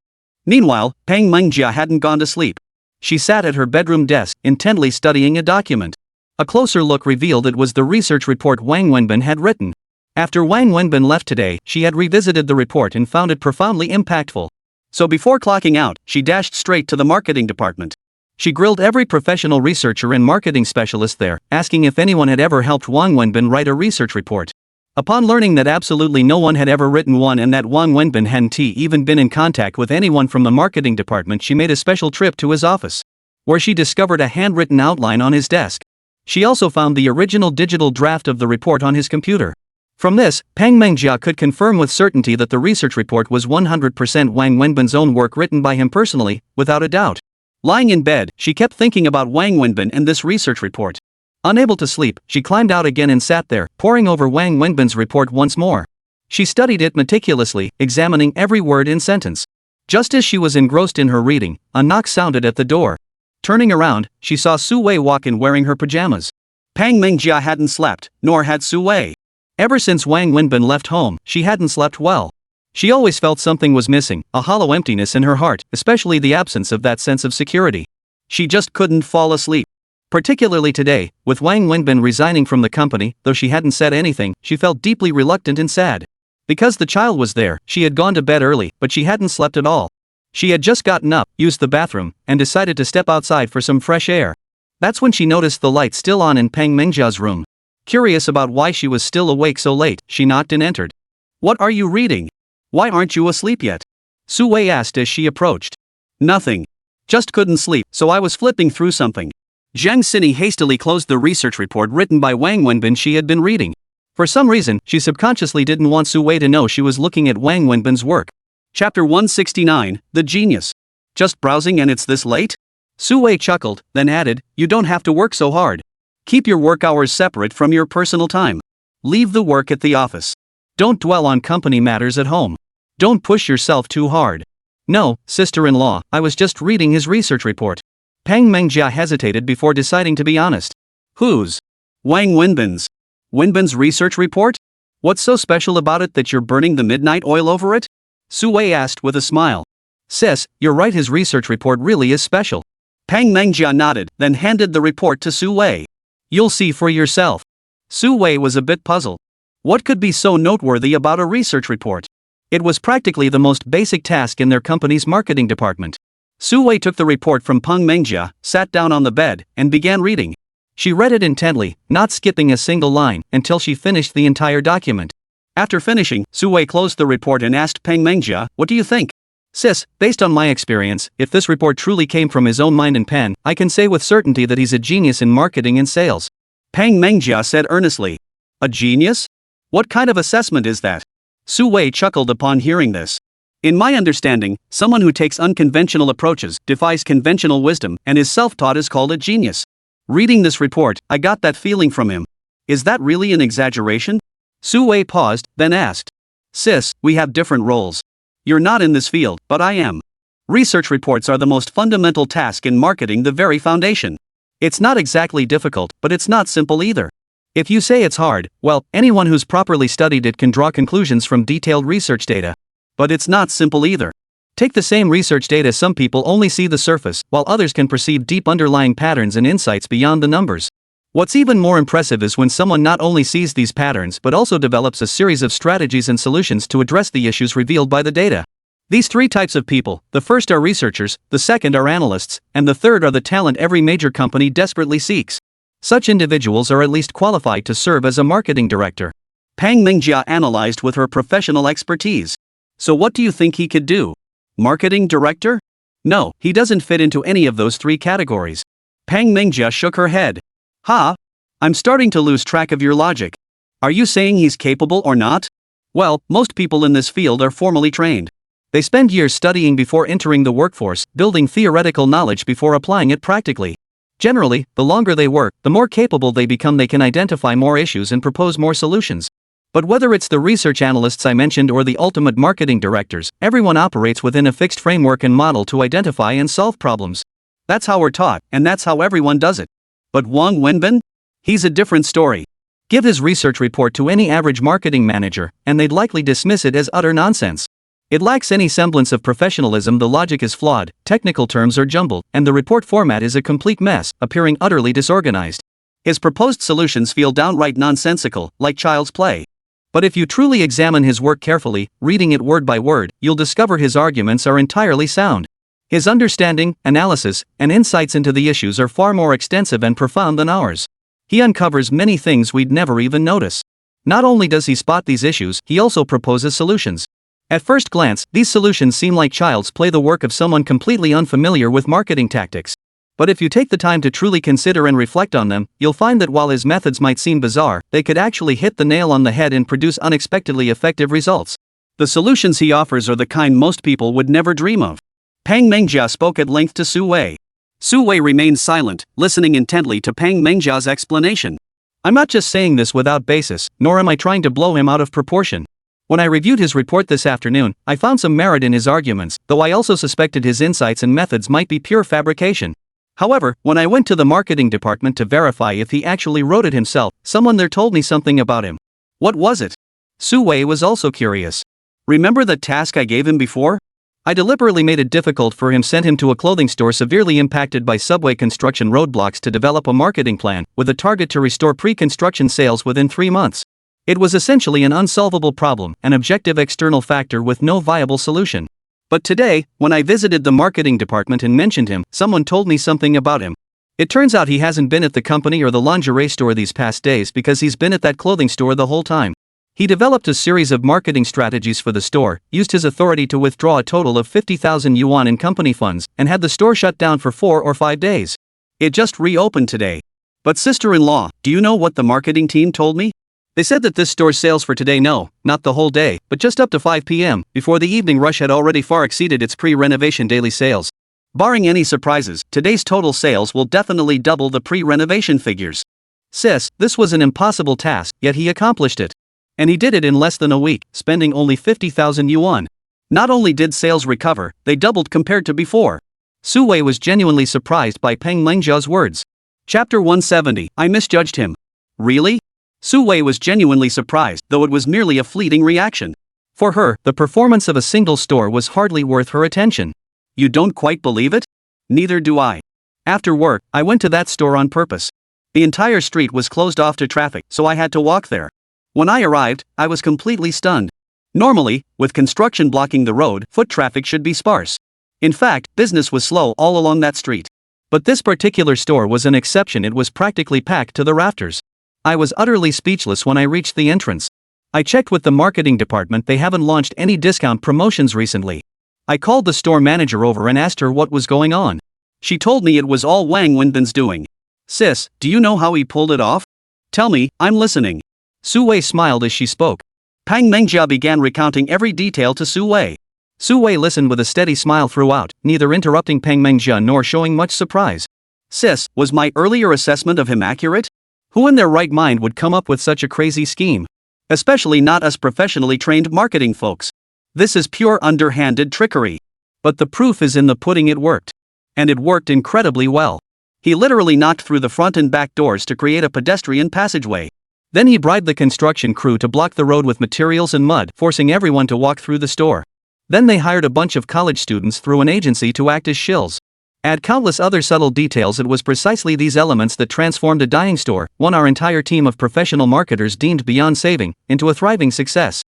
Meanwhile, Pang Mengjia hadn't gone to sleep. She sat at her bedroom desk, intently studying a document. A closer look revealed it was the research report Wang Wenbin had written. After Wang Wenbin left today, she had revisited the report and found it profoundly impactful. So before clocking out, she dashed straight to the marketing department. She grilled every professional researcher and marketing specialist there, asking if anyone had ever helped Wang Wenbin write a research report. Upon learning that absolutely no one had ever written one and that Wang Wenbin hadn't even been in contact with anyone from the marketing department, she made a special trip to his office, where she discovered a handwritten outline on his desk. She also found the original digital draft of the report on his computer. From this, Pang Mengjia could confirm with certainty that the research report was 100% Wang Wenbin's own work written by him personally, without a doubt. Lying in bed, she kept thinking about Wang Wenbin and this research report. Unable to sleep, she climbed out again and sat there, poring over Wang Wenbin's report once more. She studied it meticulously, examining every word and sentence. Just as she was engrossed in her reading, a knock sounded at the door. Turning around, she saw Su Wei walk in wearing her pajamas. Pang Mengjia hadn't slept, nor had Su Wei. Ever since Wang Wenbin left home, she hadn't slept well. She always felt something was missing, a hollow emptiness in her heart, especially the absence of that sense of security. She just couldn't fall asleep. Particularly today, with Wang Wenbin resigning from the company, though she hadn't said anything, she felt deeply reluctant and sad. Because the child was there, she had gone to bed early, but she hadn't slept at all. She had just gotten up, used the bathroom, and decided to step outside for some fresh air. That's when she noticed the light still on in Peng Mengjia's room. Curious about why she was still awake so late, she knocked and entered. "What are you reading? Why aren't you asleep yet?" Su Wei asked as she approached. "Nothing. Just couldn't sleep, so I was flipping through something." Zhang Xini hastily closed the research report written by Wang Wenbin she had been reading. For some reason, she subconsciously didn't want Su Wei to know she was looking at Wang Wenbin's work. Chapter 169, The Genius. "Just browsing and it's this late?" Su Wei chuckled, then added, "You don't have to work so hard. Keep your work hours separate from your personal time. Leave the work at the office. Don't dwell on company matters at home. Don't push yourself too hard." "No, sister-in-law, I was just reading his research report." Peng Mengjia hesitated before deciding to be honest. "Whose?" "Wang Wenbin's." "Wenbin's research report? What's so special about it that you're burning the midnight oil over it?" Su Wei asked with a smile. "Sis, you're right, his research report really is special." Peng Mengjia nodded, then handed the report to Su Wei. "You'll see for yourself." Su Wei was a bit puzzled. What could be so noteworthy about a research report? It was practically the most basic task in their company's marketing department. Su Wei took the report from Peng Mengjia, sat down on the bed, and began reading. She read it intently, not skipping a single line, until she finished the entire document. After finishing, Su Wei closed the report and asked Peng Mengjia, "What do you think?" "Sis, based on my experience, if this report truly came from his own mind and pen, I can say with certainty that he's a genius in marketing and sales." Peng Mengjia said earnestly. "A genius? What kind of assessment is that?" Su Wei chuckled upon hearing this. "In my understanding, someone who takes unconventional approaches, defies conventional wisdom, and is self-taught is called a genius. Reading this report, I got that feeling from him. Is that really an exaggeration?" Su Wei paused, then asked. "Sis, we have different roles. You're not in this field, but I am. Research reports are the most fundamental task in marketing, the very foundation. It's not exactly difficult, but it's not simple either. If you say it's hard, well, anyone who's properly studied it can draw conclusions from detailed research data. But it's not simple either. Take the same research data, some people only see the surface, while others can perceive deep underlying patterns and insights beyond the numbers. What's even more impressive is when someone not only sees these patterns but also develops a series of strategies and solutions to address the issues revealed by the data. These three types of people, the first are researchers, the second are analysts, and the third are the talent every major company desperately seeks. Such individuals are at least qualified to serve as a marketing director." Peng Mengjia analyzed with her professional expertise. "So what do you think he could do? Marketing director? No, he doesn't fit into any of those three categories." Peng Mengjia shook her head. "Ha? I'm starting to lose track of your logic. Are you saying he's capable or not?" "Well, most people in this field are formally trained. They spend years studying before entering the workforce, building theoretical knowledge before applying it practically. Generally, the longer they work, the more capable they become. They can identify more issues and propose more solutions. But whether it's the research analysts I mentioned or the ultimate marketing directors, everyone operates within a fixed framework and model to identify and solve problems. That's how we're taught, and that's how everyone does it. But Wang Wenbin? He's a different story. Give his research report to any average marketing manager, and they'd likely dismiss it as utter nonsense. It lacks any semblance of professionalism, the logic is flawed, technical terms are jumbled, and the report format is a complete mess, appearing utterly disorganized. His proposed solutions feel downright nonsensical, like child's play. But if you truly examine his work carefully, reading it word by word, you'll discover his arguments are entirely sound. His understanding, analysis, and insights into the issues are far more extensive and profound than ours. He uncovers many things we'd never even notice. Not only does he spot these issues, he also proposes solutions. At first glance, these solutions seem like child's play, the work of someone completely unfamiliar with marketing tactics. But if you take the time to truly consider and reflect on them, you'll find that while his methods might seem bizarre, they could actually hit the nail on the head and produce unexpectedly effective results. The solutions he offers are the kind most people would never dream of. Peng Mengjia spoke at length to Su Wei. Su Wei remained silent, listening intently to Peng Mengjia's explanation. "I'm not just saying this without basis, nor am I trying to blow him out of proportion. When I reviewed his report this afternoon, I found some merit in his arguments, though I also suspected his insights and methods might be pure fabrication. However, when I went to the marketing department to verify if he actually wrote it himself, someone there told me something about him." "What was it?" Su Wei was also curious. Remember the task I gave him before? I deliberately made it difficult for him, sent him to a clothing store severely impacted by subway construction roadblocks to develop a marketing plan with a target to restore pre-construction sales within 3 months. It was essentially an unsolvable problem, an objective external factor with no viable solution. But today, when I visited the marketing department and mentioned him, someone told me something about him. It turns out he hasn't been at the company or the lingerie store these past days because he's been at that clothing store the whole time. He developed a series of marketing strategies for the store, used his authority to withdraw a total of 50,000 yuan in company funds, and had the store shut down for 4 or 5 days. It just reopened today. But sister-in-law, do you know what the marketing team told me? They said that this store's sales for today, no, not the whole day, but just up to 5 p.m., before the evening rush had already far exceeded its pre-renovation daily sales. Barring any surprises, today's total sales will definitely double the pre-renovation figures. Sis, this was an impossible task, yet he accomplished it. And he did it in less than a week, spending only 50,000 yuan. Not only did sales recover, they doubled compared to before. Su Wei was genuinely surprised by Peng Mengjia's words. Chapter 170, I misjudged him. Really? Su Wei was genuinely surprised, though it was merely a fleeting reaction. For her, the performance of a single store was hardly worth her attention. You don't quite believe it? Neither do I. After work, I went to that store on purpose. The entire street was closed off to traffic, so I had to walk there. When I arrived, I was completely stunned. Normally, with construction blocking the road, foot traffic should be sparse. In fact, business was slow all along that street. But this particular store was an exception. It was practically packed to the rafters. I was utterly speechless when I reached the entrance. I checked with the marketing department. They haven't launched any discount promotions recently. I called the store manager over and asked her what was going on. She told me it was all Wang Wenbin's doing. Sis, do you know how he pulled it off? Tell me, I'm listening. Su Wei smiled as she spoke. Peng Mengjia began recounting every detail to Su Wei. Su Wei listened with a steady smile throughout, neither interrupting Peng Mengjia nor showing much surprise. Sis, was my earlier assessment of him accurate? Who in their right mind would come up with such a crazy scheme? Especially not us professionally trained marketing folks. This is pure underhanded trickery. But the proof is in the pudding. It worked. And it worked incredibly well. He literally knocked through the front and back doors to create a pedestrian passageway. Then he bribed the construction crew to block the road with materials and mud, forcing everyone to walk through the store. Then they hired a bunch of college students through an agency to act as shills. Add countless other subtle details. It was precisely these elements that transformed a dying store, one our entire team of professional marketers deemed beyond saving, into a thriving success.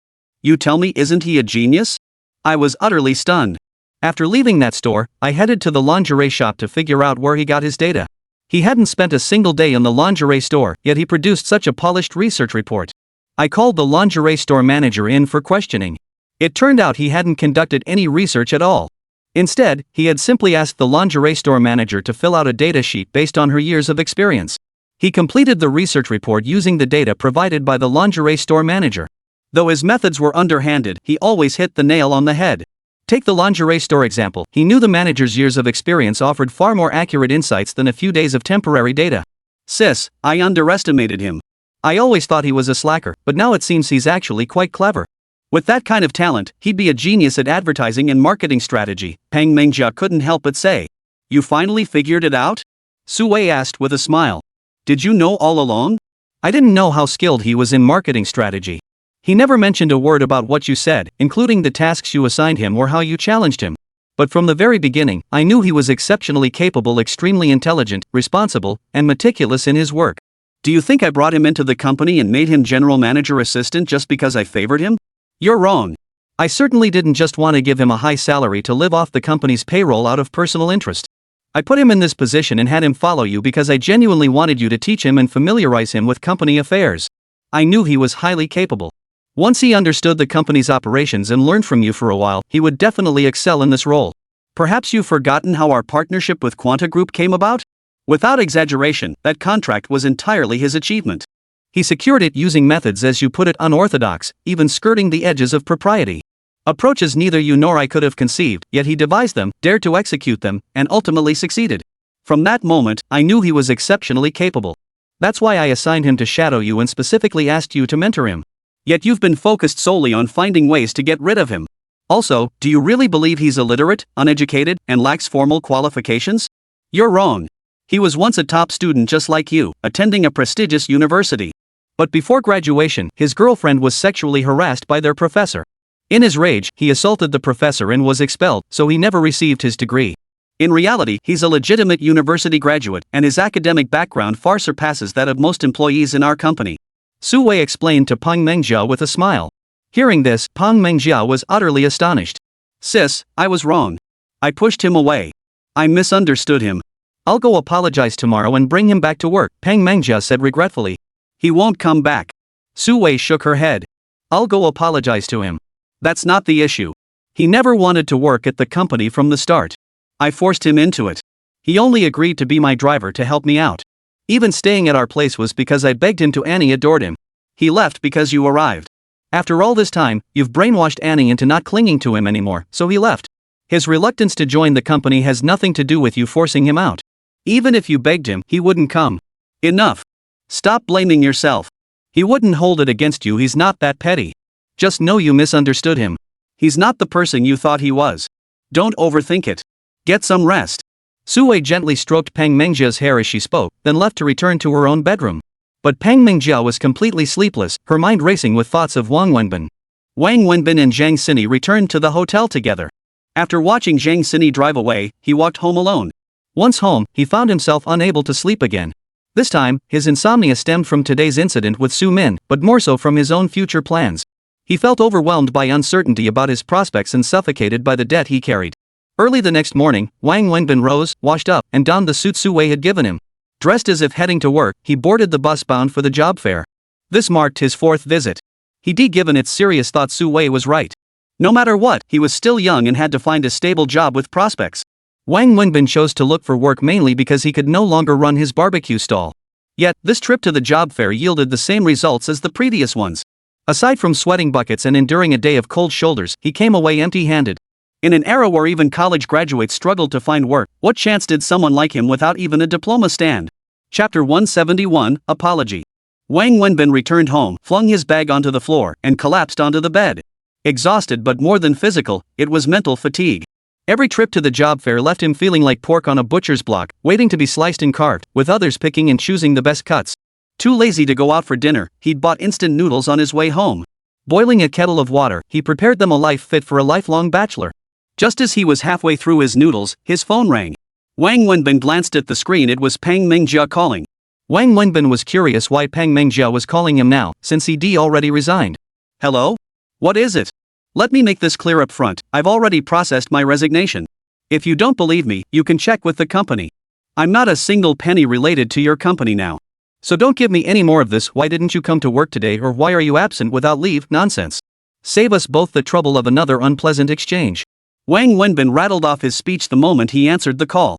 You tell me, isn't he a genius? I was utterly stunned. After leaving that store, I headed to the lingerie shop to figure out where he got his data. He hadn't spent a single day in the lingerie store, yet he produced such a polished research report. I called the lingerie store manager in for questioning. It turned out he hadn't conducted any research at all. Instead, he had simply asked the lingerie store manager to fill out a data sheet based on her years of experience. He completed the research report using the data provided by the lingerie store manager. Though his methods were underhanded, he always hit the nail on the head. Take the lingerie store example. He knew the manager's years of experience offered far more accurate insights than a few days of temporary data. Sis, I underestimated him. I always thought he was a slacker, but now it seems he's actually quite clever. With that kind of talent, he'd be a genius at advertising and marketing strategy, Peng Mengjia couldn't help but say. You finally figured it out? Su Wei asked with a smile. Did you know all along? I didn't know how skilled he was in marketing strategy. He never mentioned a word about what you said, including the tasks you assigned him or how you challenged him. But from the very beginning, I knew he was exceptionally capable, extremely intelligent, responsible, and meticulous in his work. Do you think I brought him into the company and made him general manager assistant just because I favored him? You're wrong. I certainly didn't just want to give him a high salary to live off the company's payroll out of personal interest. I put him in this position and had him follow you because I genuinely wanted you to teach him and familiarize him with company affairs. I knew he was highly capable. Once he understood the company's operations and learned from you for a while, he would definitely excel in this role. Perhaps you've forgotten how our partnership with Quanta Group came about? Without exaggeration, that contract was entirely his achievement. He secured it using methods, as you put it, unorthodox, even skirting the edges of propriety. Approaches neither you nor I could have conceived, yet he devised them, dared to execute them, and ultimately succeeded. From that moment, I knew he was exceptionally capable. That's why I assigned him to shadow you and specifically asked you to mentor him. Yet you've been focused solely on finding ways to get rid of him. Also, do you really believe he's illiterate, uneducated, and lacks formal qualifications? You're wrong. He was once a top student just like you, attending a prestigious university. But before graduation, his girlfriend was sexually harassed by their professor. In his rage, he assaulted the professor and was expelled, so he never received his degree. In reality, he's a legitimate university graduate, and his academic background far surpasses that of most employees in our company. Su Wei explained to Peng Mengjia with a smile. Hearing this, Peng Mengjia was utterly astonished. Sis, I was wrong. I pushed him away. I misunderstood him. I'll go apologize tomorrow and bring him back to work, Peng Mengjia said regretfully. He won't come back. Su Wei shook her head. I'll go apologize to him. That's not the issue. He never wanted to work at the company from the start. I forced him into it. He only agreed to be my driver to help me out. Even staying at our place was because I begged him to. Annie adored him. He left because you arrived. After all this time, you've brainwashed Annie into not clinging to him anymore, so he left. His reluctance to join the company has nothing to do with you forcing him out. Even if you begged him, he wouldn't come. Enough. Stop blaming yourself. He wouldn't hold it against you, he's not that petty. Just know you misunderstood him. He's not the person you thought he was. Don't overthink it. Get some rest. Su Wei gently stroked Peng Mengjia's hair as she spoke, then left to return to her own bedroom. But Peng Mengjia was completely sleepless, her mind racing with thoughts of Wang Wenbin. Wang Wenbin and Zhang Sini returned to the hotel together. After watching Zhang Sini drive away, he walked home alone. Once home, he found himself unable to sleep again. This time, his insomnia stemmed from today's incident with Su Min, but more so from his own future plans. He felt overwhelmed by uncertainty about his prospects and suffocated by the debt he carried. Early the next morning, Wang Wenbin rose, washed up, and donned the suit Su Wei had given him. Dressed as if heading to work, he boarded the bus bound for the job fair. This marked his fourth visit. Given its serious thought Su Wei was right. No matter what, he was still young and had to find a stable job with prospects. Wang Wenbin chose to look for work mainly because he could no longer run his barbecue stall. Yet, this trip to the job fair yielded the same results as the previous ones. Aside from sweating buckets and enduring a day of cold shoulders, he came away empty-handed. In an era where even college graduates struggled to find work, what chance did someone like him without even a diploma stand? Chapter 171, Apology. Wang Wenbin returned home, flung his bag onto the floor, and collapsed onto the bed. Exhausted but more than physical, it was mental fatigue. Every trip to the job fair left him feeling like pork on a butcher's block, waiting to be sliced and carved, with others picking and choosing the best cuts. Too lazy to go out for dinner, he'd bought instant noodles on his way home. Boiling a kettle of water, he prepared them a life fit for a lifelong bachelor. Just as he was halfway through his noodles, his phone rang. Wang Wenbin glanced at the screen. It was Peng Mengjia calling. Wang Wenbin was curious why Peng Mengjia was calling him now, since he'd already resigned. Hello? What is it? Let me make this clear up front, I've already processed my resignation. If you don't believe me, you can check with the company. I'm not a single penny related to your company now. So don't give me any more of this "why didn't you come to work today" or "why are you absent without leave" nonsense. Save us both the trouble of another unpleasant exchange. Wang Wenbin rattled off his speech the moment he answered the call.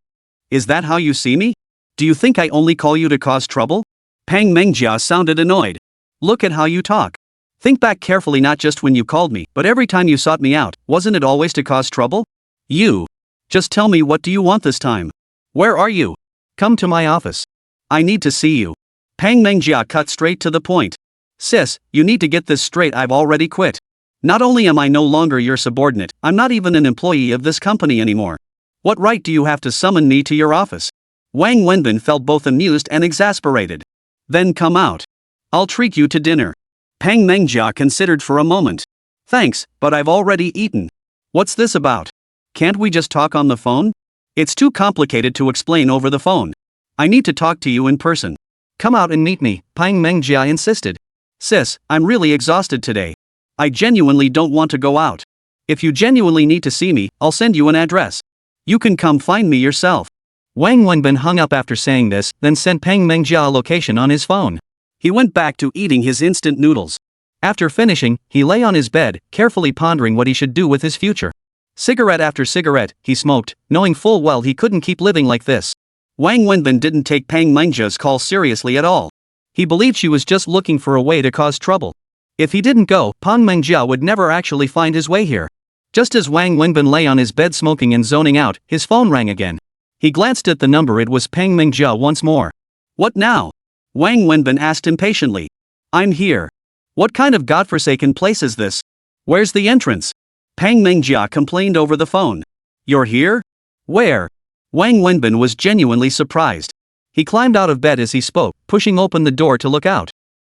Is that how you see me? Do you think I only call you to cause trouble? Peng Mengjia sounded annoyed. Look at how you talk. Think back carefully, not just when you called me, but every time you sought me out. Wasn't it always to cause trouble? You. Just tell me, what do you want this time? Where are you? Come to my office. I need to see you. Peng Mengjia cut straight to the point. Sis, you need to get this straight, I've already quit. Not only am I no longer your subordinate, I'm not even an employee of this company anymore. What right do you have to summon me to your office? Wang Wenbin felt both amused and exasperated. Then come out. I'll treat you to dinner. Peng Mengjia considered for a moment. Thanks, but I've already eaten. What's this about? Can't we just talk on the phone? It's too complicated to explain over the phone. I need to talk to you in person. Come out and meet me, Peng Mengjia insisted. Sis, I'm really exhausted today. I genuinely don't want to go out. If you genuinely need to see me, I'll send you an address. You can come find me yourself. Wang Wenbin hung up after saying this, then sent Peng Mengjia a location on his phone. He went back to eating his instant noodles. After finishing, he lay on his bed, carefully pondering what he should do with his future. Cigarette after cigarette, he smoked, knowing full well he couldn't keep living like this. Wang Wenbin didn't take Peng Mengjia's call seriously at all. He believed she was just looking for a way to cause trouble. If he didn't go, Peng Mengjia would never actually find his way here. Just as Wang Wenbin lay on his bed smoking and zoning out, his phone rang again. He glanced at the number. It was Peng Mengjia once more. What now? Wang Wenbin asked impatiently. I'm here. What kind of godforsaken place is this? Where's the entrance? Peng Mengjia complained over the phone. You're here? Where? Wang Wenbin was genuinely surprised. He climbed out of bed as he spoke, pushing open the door to look out.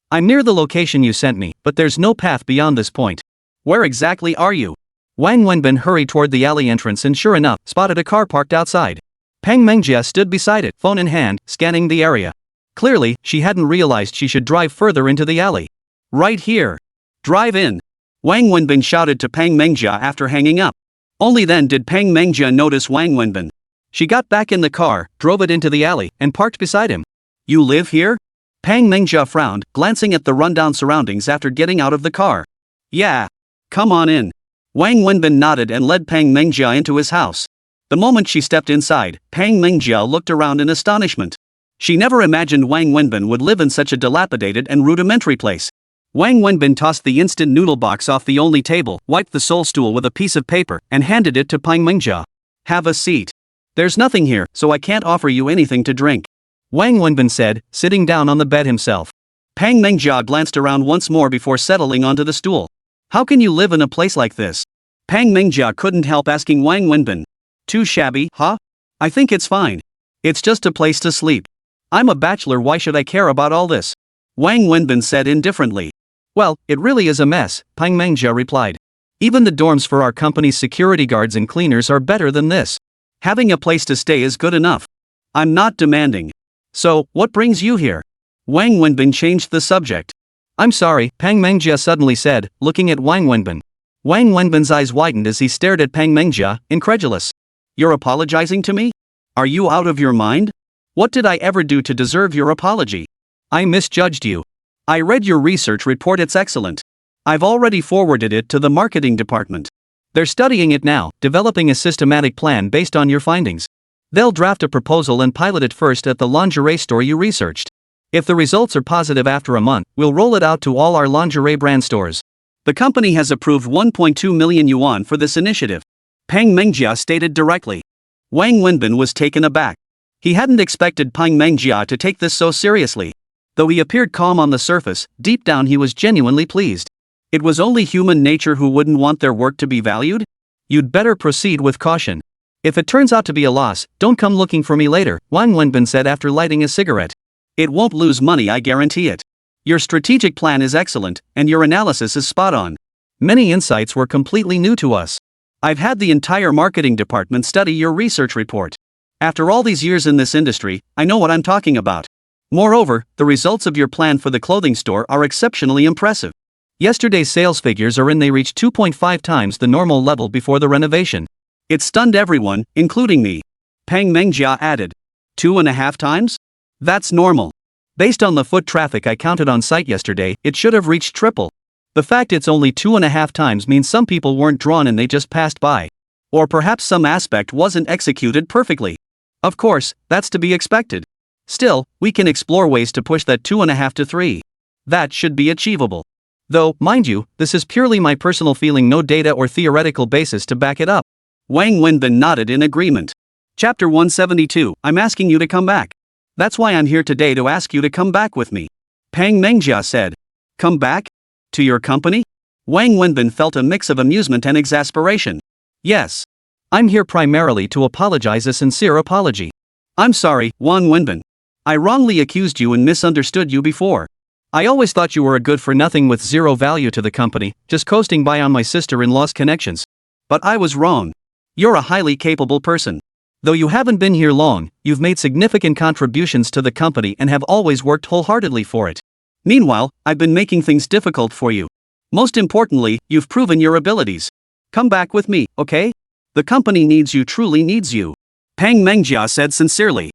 I'm near the location you sent me, but there's no path beyond this point. Where exactly are you? Wang Wenbin hurried toward the alley entrance and sure enough, spotted a car parked outside. Peng Mengjia stood beside it, phone in hand, scanning the area. Clearly, she hadn't realized she should drive further into the alley. Right here. Drive in. Wang Wenbin shouted to Peng Mengjia after hanging up. Only then did Peng Mengjia notice Wang Wenbin. She got back in the car, drove it into the alley, and parked beside him. You live here? Peng Mengjia frowned, glancing at the rundown surroundings after getting out of the car. Yeah. Come on in. Wang Wenbin nodded and led Peng Mengjia into his house. The moment she stepped inside, Peng Mengjia looked around in astonishment. She never imagined Wang Wenbin would live in such a dilapidated and rudimentary place. Wang Wenbin tossed the instant noodle box off the only table, wiped the sole stool with a piece of paper, and handed it to Peng Mengjia. Have a seat. There's nothing here, so I can't offer you anything to drink. Wang Wenbin said, sitting down on the bed himself. Peng Mengjia glanced around once more before settling onto the stool. How can you live in a place like this? Peng Mengjia couldn't help asking Wang Wenbin. Too shabby, huh? I think it's fine. It's just a place to sleep. I'm a bachelor, why should I care about all this? Wang Wenbin said indifferently. Well, it really is a mess, Peng Mengjia replied. Even the dorms for our company's security guards and cleaners are better than this. Having a place to stay is good enough. I'm not demanding. So, what brings you here? Wang Wenbin changed the subject. I'm sorry, Peng Mengjia suddenly said, looking at Wang Wenbin. Wang Wenbin's eyes widened as he stared at Peng Mengjia, incredulous. You're apologizing to me? Are you out of your mind? What did I ever do to deserve your apology? I misjudged you. I read your research report, it's excellent. I've already forwarded it to the marketing department. They're studying it now, developing a systematic plan based on your findings. They'll draft a proposal and pilot it first at the lingerie store you researched. If the results are positive after a month, we'll roll it out to all our lingerie brand stores. The company has approved 1.2 million yuan for this initiative. Peng Mengjia stated directly. Wang Wenbin was taken aback. He hadn't expected Peng Mengjia to take this so seriously. Though he appeared calm on the surface, deep down he was genuinely pleased. It was only human nature who wouldn't want their work to be valued? You'd better proceed with caution. If it turns out to be a loss, don't come looking for me later, Wang Wenbin said after lighting a cigarette. It won't lose money, I guarantee it. Your strategic plan is excellent, and your analysis is spot on. Many insights were completely new to us. I've had the entire marketing department study your research report. After all these years in this industry, I know what I'm talking about. Moreover, the results of your plan for the clothing store are exceptionally impressive. Yesterday's sales figures are in, they reached 2.5 times the normal level before the renovation. It stunned everyone, including me. Peng Mengjia added. 2.5 times? That's normal. Based on the foot traffic I counted on site yesterday, it should have reached triple. The fact it's only 2.5 times means some people weren't drawn and they just passed by. Or perhaps some aspect wasn't executed perfectly. Of course, that's to be expected. Still, we can explore ways to push that 2.5 to 3. That should be achievable. Though, mind you, this is purely my personal feeling, no data or theoretical basis to back it up. Wang Wenbin nodded in agreement. Chapter 172, I'm asking you to come back. That's why I'm here today, to ask you to come back with me. Peng Mengjia said. Come back? To your company? Wang Wenbin felt a mix of amusement and exasperation. Yes. I'm here primarily to apologize, a sincere apology. I'm sorry, Wang Wenbin. I wrongly accused you and misunderstood you before. I always thought you were a good-for-nothing with zero value to the company, just coasting by on my sister-in-law's connections. But I was wrong. You're a highly capable person. Though you haven't been here long, you've made significant contributions to the company and have always worked wholeheartedly for it. Meanwhile, I've been making things difficult for you. Most importantly, you've proven your abilities. Come back with me, okay? The company needs you, truly needs you. Peng Mengjia said sincerely.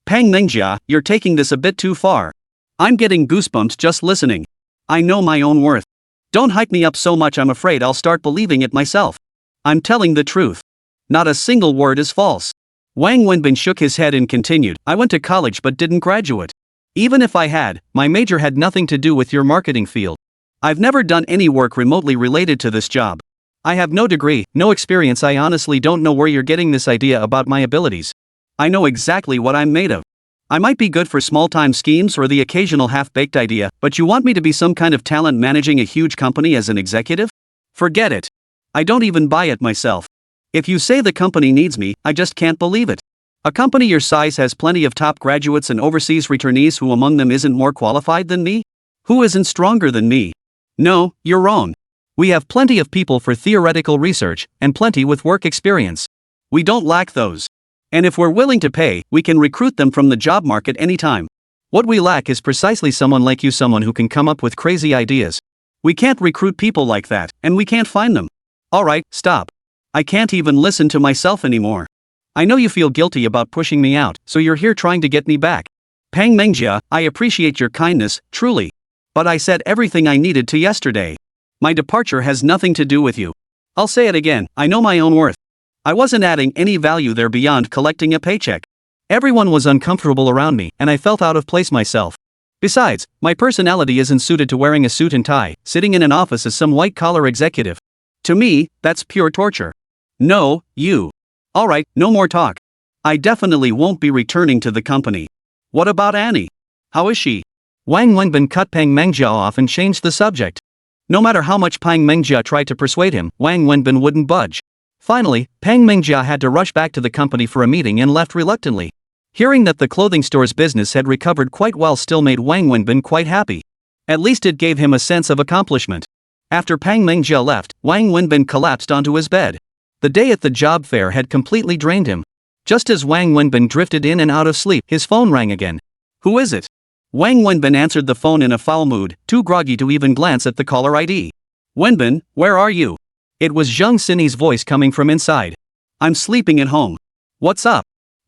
Peng Mengjia, you're taking this a bit too far. I'm getting goosebumps just listening. I know my own worth. Don't hype me up so much, I'm afraid I'll start believing it myself. I'm telling the truth. Not a single word is false. Wang Wenbin shook his head and continued, I went to college but didn't graduate. Even if I had, my major had nothing to do with your marketing field. I've never done any work remotely related to this job. I have no degree, no experience. I honestly don't know where you're getting this idea about my abilities. I know exactly what I'm made of. I might be good for small-time schemes or the occasional half-baked idea, but you want me to be some kind of talent managing a huge company as an executive? Forget it. I don't even buy it myself. If you say the company needs me, I just can't believe it. A company your size has plenty of top graduates and overseas returnees. Who among them isn't more qualified than me? Who isn't stronger than me? No, you're wrong. We have plenty of people for theoretical research, and plenty with work experience. We don't lack those. And if we're willing to pay, we can recruit them from the job market anytime. What we lack is precisely someone like you, someone who can come up with crazy ideas. We can't recruit people like that, and we can't find them. Alright, stop. I can't even listen to myself anymore. I know you feel guilty about pushing me out, so you're here trying to get me back. Pang Mengjia, I appreciate your kindness, truly. But I said everything I needed to yesterday. My departure has nothing to do with you. I'll say it again, I know my own worth. I wasn't adding any value there beyond collecting a paycheck. Everyone was uncomfortable around me, and I felt out of place myself. Besides, my personality isn't suited to wearing a suit and tie, sitting in an office as some white-collar executive. To me, that's pure torture. No, you. Alright, no more talk. I definitely won't be returning to the company. What about Annie? How is she? Wang Wenbin cut Pang Mengjia off and changed the subject. No matter how much Pang Mengjia tried to persuade him, Wang Wenbin wouldn't budge. Finally, Pang Mengjia had to rush back to the company for a meeting and left reluctantly. Hearing that the clothing store's business had recovered quite well still made Wang Wenbin quite happy. At least it gave him a sense of accomplishment. After Pang Mengjia left, Wang Wenbin collapsed onto his bed. The day at the job fair had completely drained him. Just as Wang Wenbin drifted in and out of sleep, his phone rang again. Who is it? Wang Wenbin answered the phone in a foul mood, too groggy to even glance at the caller ID. Wenbin, where are you? It was Zheng Sini's voice coming from inside. I'm sleeping at home. What's up?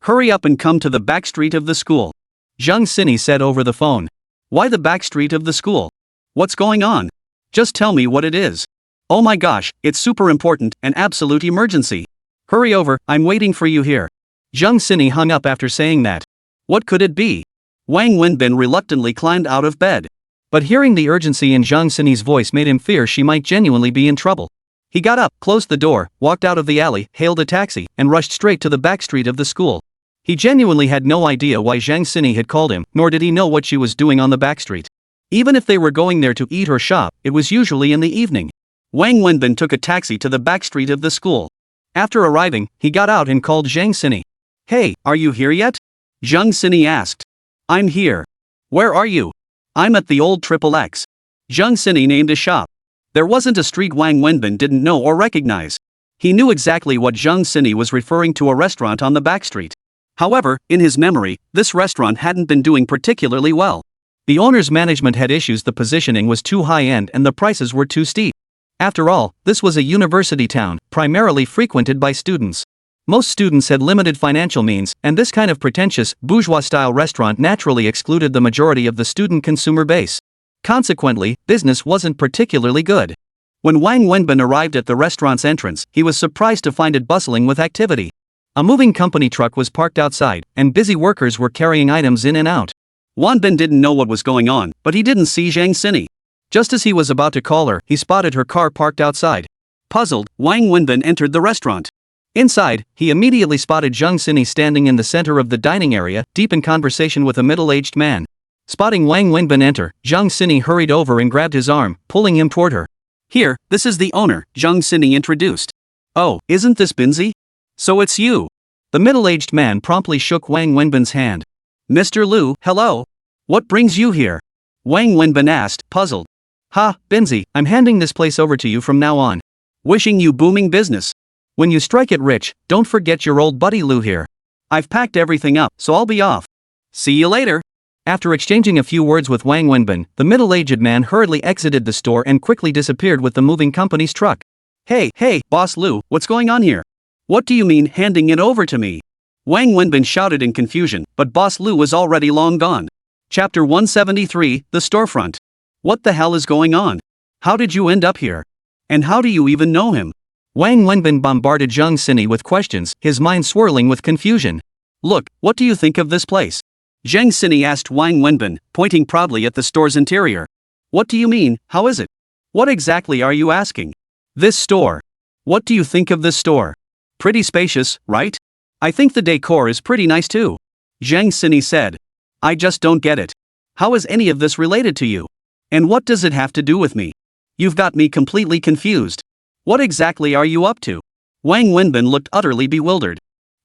Hurry up and come to the back street of the school. Zheng Sini said over the phone. Why the back street of the school? What's going on? Just tell me what it is. Oh my gosh, it's super important, an absolute emergency. Hurry over, I'm waiting for you here. Zheng Sini hung up after saying that. What could it be? Wang Wenbin reluctantly climbed out of bed. But hearing the urgency in Zheng Sini's voice made him fear she might genuinely be in trouble. He got up, closed the door, walked out of the alley, hailed a taxi, and rushed straight to the back street of the school. He genuinely had no idea why Zheng Sini had called him, nor did he know what she was doing on the back street. Even if they were going there to eat or shop, it was usually in the evening. Wang Wenbin took a taxi to the back street of the school. After arriving, he got out and called Zheng Sini. Hey, are you here yet? Zheng Sini asked. I'm here. Where are you? I'm at the old XXX. Zheng Sini named a shop. There wasn't a street Wang Wenbin didn't know or recognize. He knew exactly what Zheng Sini was referring to, a restaurant on the back street. However, in his memory, this restaurant hadn't been doing particularly well. The owner's management had issues, the positioning was too high-end and the prices were too steep. After all, this was a university town, primarily frequented by students. Most students had limited financial means, and this kind of pretentious, bourgeois-style restaurant naturally excluded the majority of the student consumer base. Consequently, business wasn't particularly good. When Wang Wenbin arrived at the restaurant's entrance, he was surprised to find it bustling with activity. A moving company truck was parked outside, and busy workers were carrying items in and out. Wenbin didn't know what was going on, but he didn't see Zheng Sini. Just as he was about to call her, he spotted her car parked outside. Puzzled, Wang Wenbin entered the restaurant. Inside, he immediately spotted Zheng Sini standing in the center of the dining area, deep in conversation with a middle-aged man. Spotting Wang Wenbin enter, Zheng Sini hurried over and grabbed his arm, pulling him toward her. Here, this is the owner, Zheng Sini introduced. Oh, isn't this Binzi? So it's you. The middle-aged man promptly shook Wang Wenbin's hand. Mr. Liu, hello. What brings you here? Wang Wenbin asked, puzzled. Ha, Binzi, I'm handing this place over to you from now on. Wishing you booming business. When you strike it rich, don't forget your old buddy Liu here. I've packed everything up, so I'll be off. See you later. After exchanging a few words with Wang Wenbin, the middle-aged man hurriedly exited the store and quickly disappeared with the moving company's truck. Hey, Boss Liu, what's going on here? What do you mean handing it over to me? Wang Wenbin shouted in confusion, but Boss Liu was already long gone. Chapter 173, The Storefront. What the hell is going on? How did you end up here? And how do you even know him? Wang Wenbin bombarded Zheng Sini with questions, his mind swirling with confusion. Look, what do you think of this place? Zheng Sini asked Wang Wenbin, pointing proudly at the store's interior. What do you mean, how is it? What exactly are you asking? This store. What do you think of this store? Pretty spacious, right? I think the decor is pretty nice too. Zheng Sini said. I just don't get it. How is any of this related to you? And what does it have to do with me? You've got me completely confused. What exactly are you up to? Wang Wenbin looked utterly bewildered.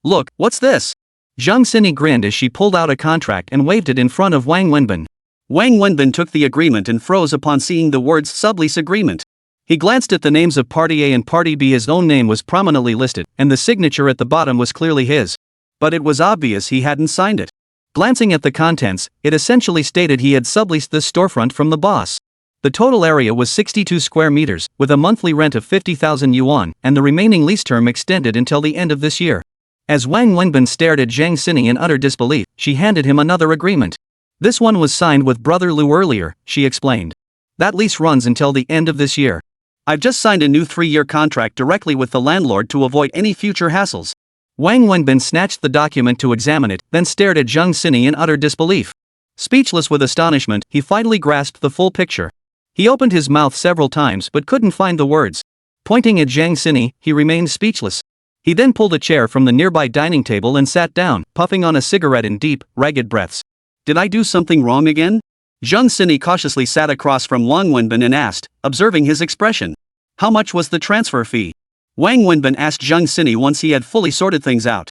Look, what's this? Zheng Sini grinned as she pulled out a contract and waved it in front of Wang Wenbin. Wang Wenbin took the agreement and froze upon seeing the words sublease agreement. He glanced at the names of Party A and Party B. His own name was prominently listed, and the signature at the bottom was clearly his. But it was obvious he hadn't signed it. Glancing at the contents, it essentially stated he had subleased this storefront from the boss. The total area was 62 square meters, with a monthly rent of 50,000 yuan, and the remaining lease term extended until the end of this year. As Wang Wenbin stared at Zhang Xini in utter disbelief, she handed him another agreement. This one was signed with Brother Liu earlier, she explained. That lease runs until the end of this year. I've just signed a new 3-year contract directly with the landlord to avoid any future hassles. Wang Wenbin snatched the document to examine it, then stared at Zhang Xini in utter disbelief. Speechless with astonishment, he finally grasped the full picture. He opened his mouth several times but couldn't find the words. Pointing at Zhang Xini, he remained speechless. He then pulled a chair from the nearby dining table and sat down, puffing on a cigarette in deep, ragged breaths. Did I do something wrong again? Zhang Xini cautiously sat across from Wang Wenbin and asked, observing his expression. How much was the transfer fee? Wang Wenbin asked Zhang Xini once he had fully sorted things out.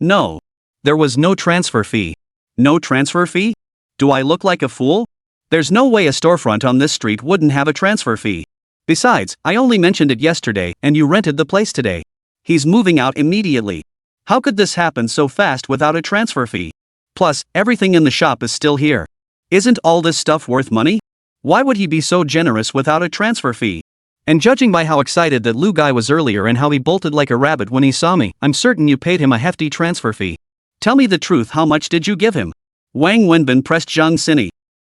No. There was no transfer fee. No transfer fee? Do I look like a fool? There's no way a storefront on this street wouldn't have a transfer fee. Besides, I only mentioned it yesterday, and you rented the place today. He's moving out immediately. How could this happen so fast without a transfer fee? Plus, everything in the shop is still here. Isn't all this stuff worth money? Why would he be so generous without a transfer fee? And judging by how excited that Lu guy was earlier and how he bolted like a rabbit when he saw me, I'm certain you paid him a hefty transfer fee. Tell me the truth, how much did you give him? Wang Wenbin pressed Zhang Xini.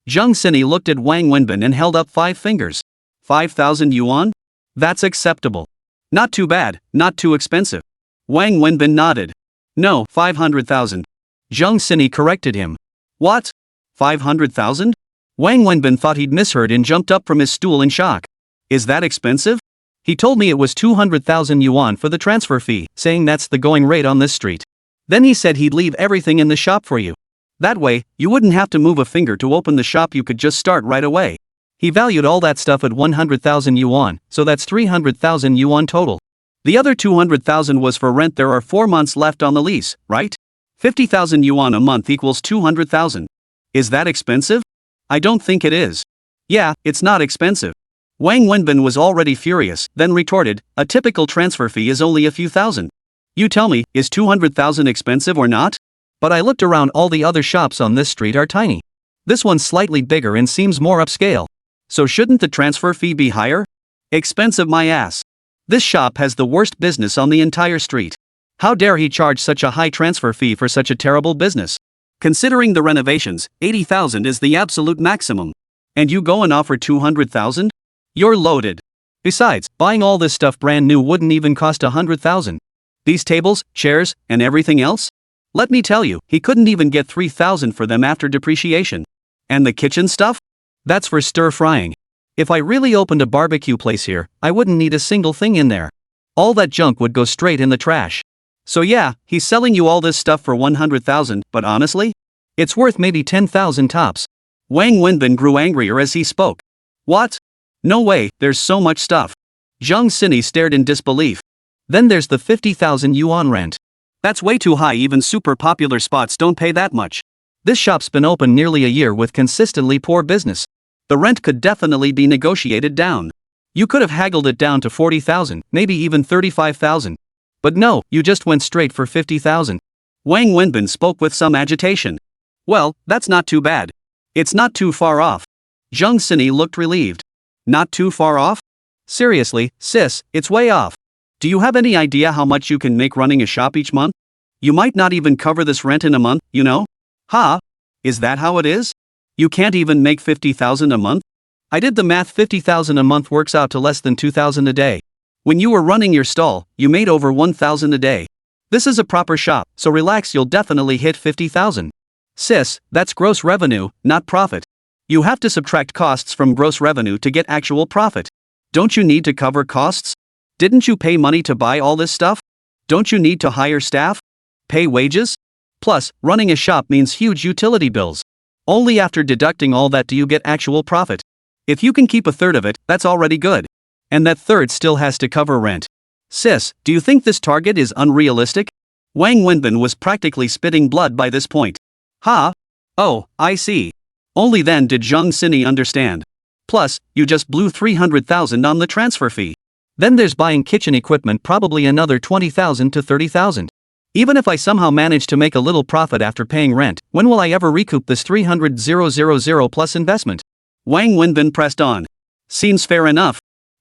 Zhang Xini looked at Wang Wenbin and held up 5 fingers. 5,000 yuan? That's acceptable. Not too bad, not too expensive. Wang Wenbin nodded. No, 500,000. Zhang Xini corrected him. What? 500,000? Wang Wenbin thought he'd misheard and jumped up from his stool in shock. Is that expensive? He told me it was 200,000 yuan for the transfer fee, saying that's the going rate on this street. Then he said he'd leave everything in the shop for you. That way, you wouldn't have to move a finger to open the shop, you could just start right away. He valued all that stuff at 100,000 yuan, so that's 300,000 yuan total. The other 200,000 was for rent. There are 4 months left on the lease, right? 50,000 yuan a month equals 200,000. Is that expensive? I don't think it is. Yeah, it's not expensive. Wang Wenbin was already furious, then retorted, a typical transfer fee is only a few thousand. You tell me, is 200,000 expensive or not? But I looked around, all the other shops on this street are tiny. This one's slightly bigger and seems more upscale. So shouldn't the transfer fee be higher? Expensive my ass. This shop has the worst business on the entire street. How dare he charge such a high transfer fee for such a terrible business? Considering the renovations, 80,000 is the absolute maximum. And you go and offer 200,000? You're loaded. Besides, buying all this stuff brand new wouldn't even cost 100,000. These tables, chairs, and everything else? Let me tell you, he couldn't even get 3,000 for them after depreciation. And the kitchen stuff? That's for stir frying. If I really opened a barbecue place here, I wouldn't need a single thing in there. All that junk would go straight in the trash. So yeah, he's selling you all this stuff for 100,000, but honestly? It's worth maybe 10,000 tops. Wang Wenbin grew angrier as he spoke. What? No way, there's so much stuff. Zhang Xini stared in disbelief. Then there's the 50,000 yuan rent. That's way too high, even super popular spots don't pay that much. This shop's been open nearly a year with consistently poor business. The rent could definitely be negotiated down. You could have haggled it down to 40,000, maybe even 35,000. But no, you just went straight for 50,000. Wang Wenbin spoke with some agitation. Well, that's not too bad. It's not too far off. Zhang Xini looked relieved. Not too far off? Seriously, sis, it's way off. Do you have any idea how much you can make running a shop each month? You might not even cover this rent in a month, you know? Ha? Is that how it is? You can't even make 50,000 a month? I did the math, 50,000 a month works out to less than 2,000 a day. When you were running your stall, you made over 1,000 a day. This is a proper shop, so relax, you'll definitely hit 50,000. Sis, that's gross revenue, not profit. You have to subtract costs from gross revenue to get actual profit. Don't you need to cover costs? Didn't you pay money to buy all this stuff? Don't you need to hire staff? Pay wages? Plus, running a shop means huge utility bills. Only after deducting all that do you get actual profit. If you can keep a third of it, that's already good. And that third still has to cover rent. Sis, do you think this target is unrealistic? Wang Wenbin was practically spitting blood by this point. Ha? Oh, I see. Only then did Zhang Xini understand. Plus, you just blew 300,000 on the transfer fee. Then there's buying kitchen equipment, probably another 20,000 to 30,000. Even if I somehow manage to make a little profit after paying rent, when will I ever recoup this 300,000 plus investment? Wang Wenbin pressed on. Seems fair enough.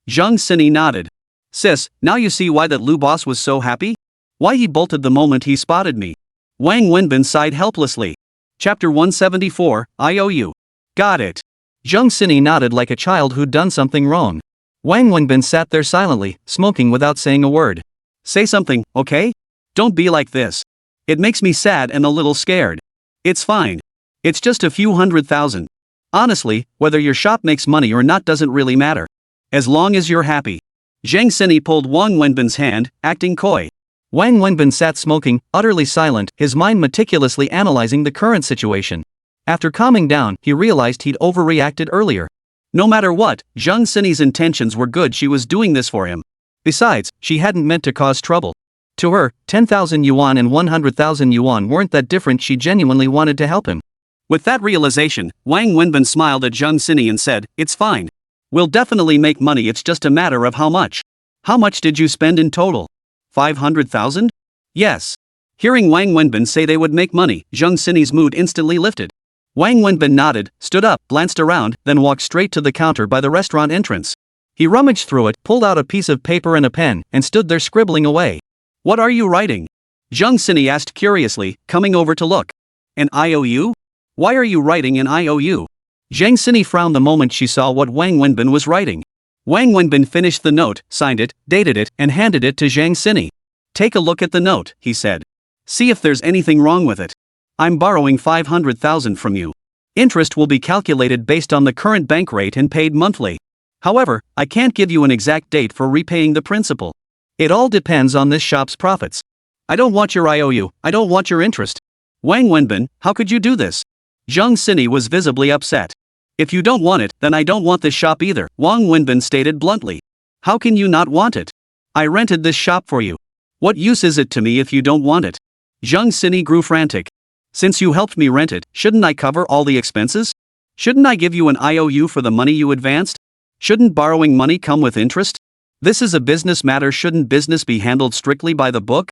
Zhang Xini nodded. Sis, now you see why that Lu boss was so happy? Why he bolted the moment he spotted me. Wang Wenbin sighed helplessly. Chapter 174, IOU. Got it. Zhang Xini nodded like a child who'd done something wrong. Wang Wenbin sat there silently, smoking without saying a word. Say something, okay? Don't be like this. It makes me sad and a little scared. It's fine. It's just a few 100,000. Honestly, whether your shop makes money or not doesn't really matter. As long as you're happy. Zhang Xini pulled Wang Wenbin's hand, acting coy. Wang Wenbin sat smoking, utterly silent, his mind meticulously analyzing the current situation. After calming down, he realized he'd overreacted earlier. No matter what, Zhang Xini's intentions were good. She was doing this for him. Besides, she hadn't meant to cause trouble. To her, 10,000 yuan and 100,000 yuan weren't that different. She genuinely wanted to help him. With that realization, Wang Wenbin smiled at Zhang Xini and said, "It's fine. We'll definitely make money, it's just a matter of how much." How much did you spend in total? 500,000? Yes. Hearing Wang Wenbin say they would make money, Zhang Xini's mood instantly lifted. Wang Wenbin nodded, stood up, glanced around, then walked straight to the counter by the restaurant entrance. He rummaged through it, pulled out a piece of paper and a pen, and stood there scribbling away. What are you writing? Zhang Xini asked curiously, coming over to look. An IOU? Why are you writing an IOU? Zhang Xini frowned the moment she saw what Wang Wenbin was writing. Wang Wenbin finished the note, signed it, dated it, and handed it to Zhang Xini. Take a look at the note, he said. See if there's anything wrong with it. I'm borrowing 500,000 from you. Interest will be calculated based on the current bank rate and paid monthly. However, I can't give you an exact date for repaying the principal. It all depends on this shop's profits. I don't want your IOU, I don't want your interest. Wang Wenbin, how could you do this? Zhang Xini was visibly upset. If you don't want it, then I don't want this shop either, Wang Wenbin stated bluntly. How can you not want it? I rented this shop for you. What use is it to me if you don't want it? Zhang Xini grew frantic. Since you helped me rent it, shouldn't I cover all the expenses? Shouldn't I give you an IOU for the money you advanced? Shouldn't borrowing money come with interest? This is a business matter. Shouldn't business be handled strictly by the book?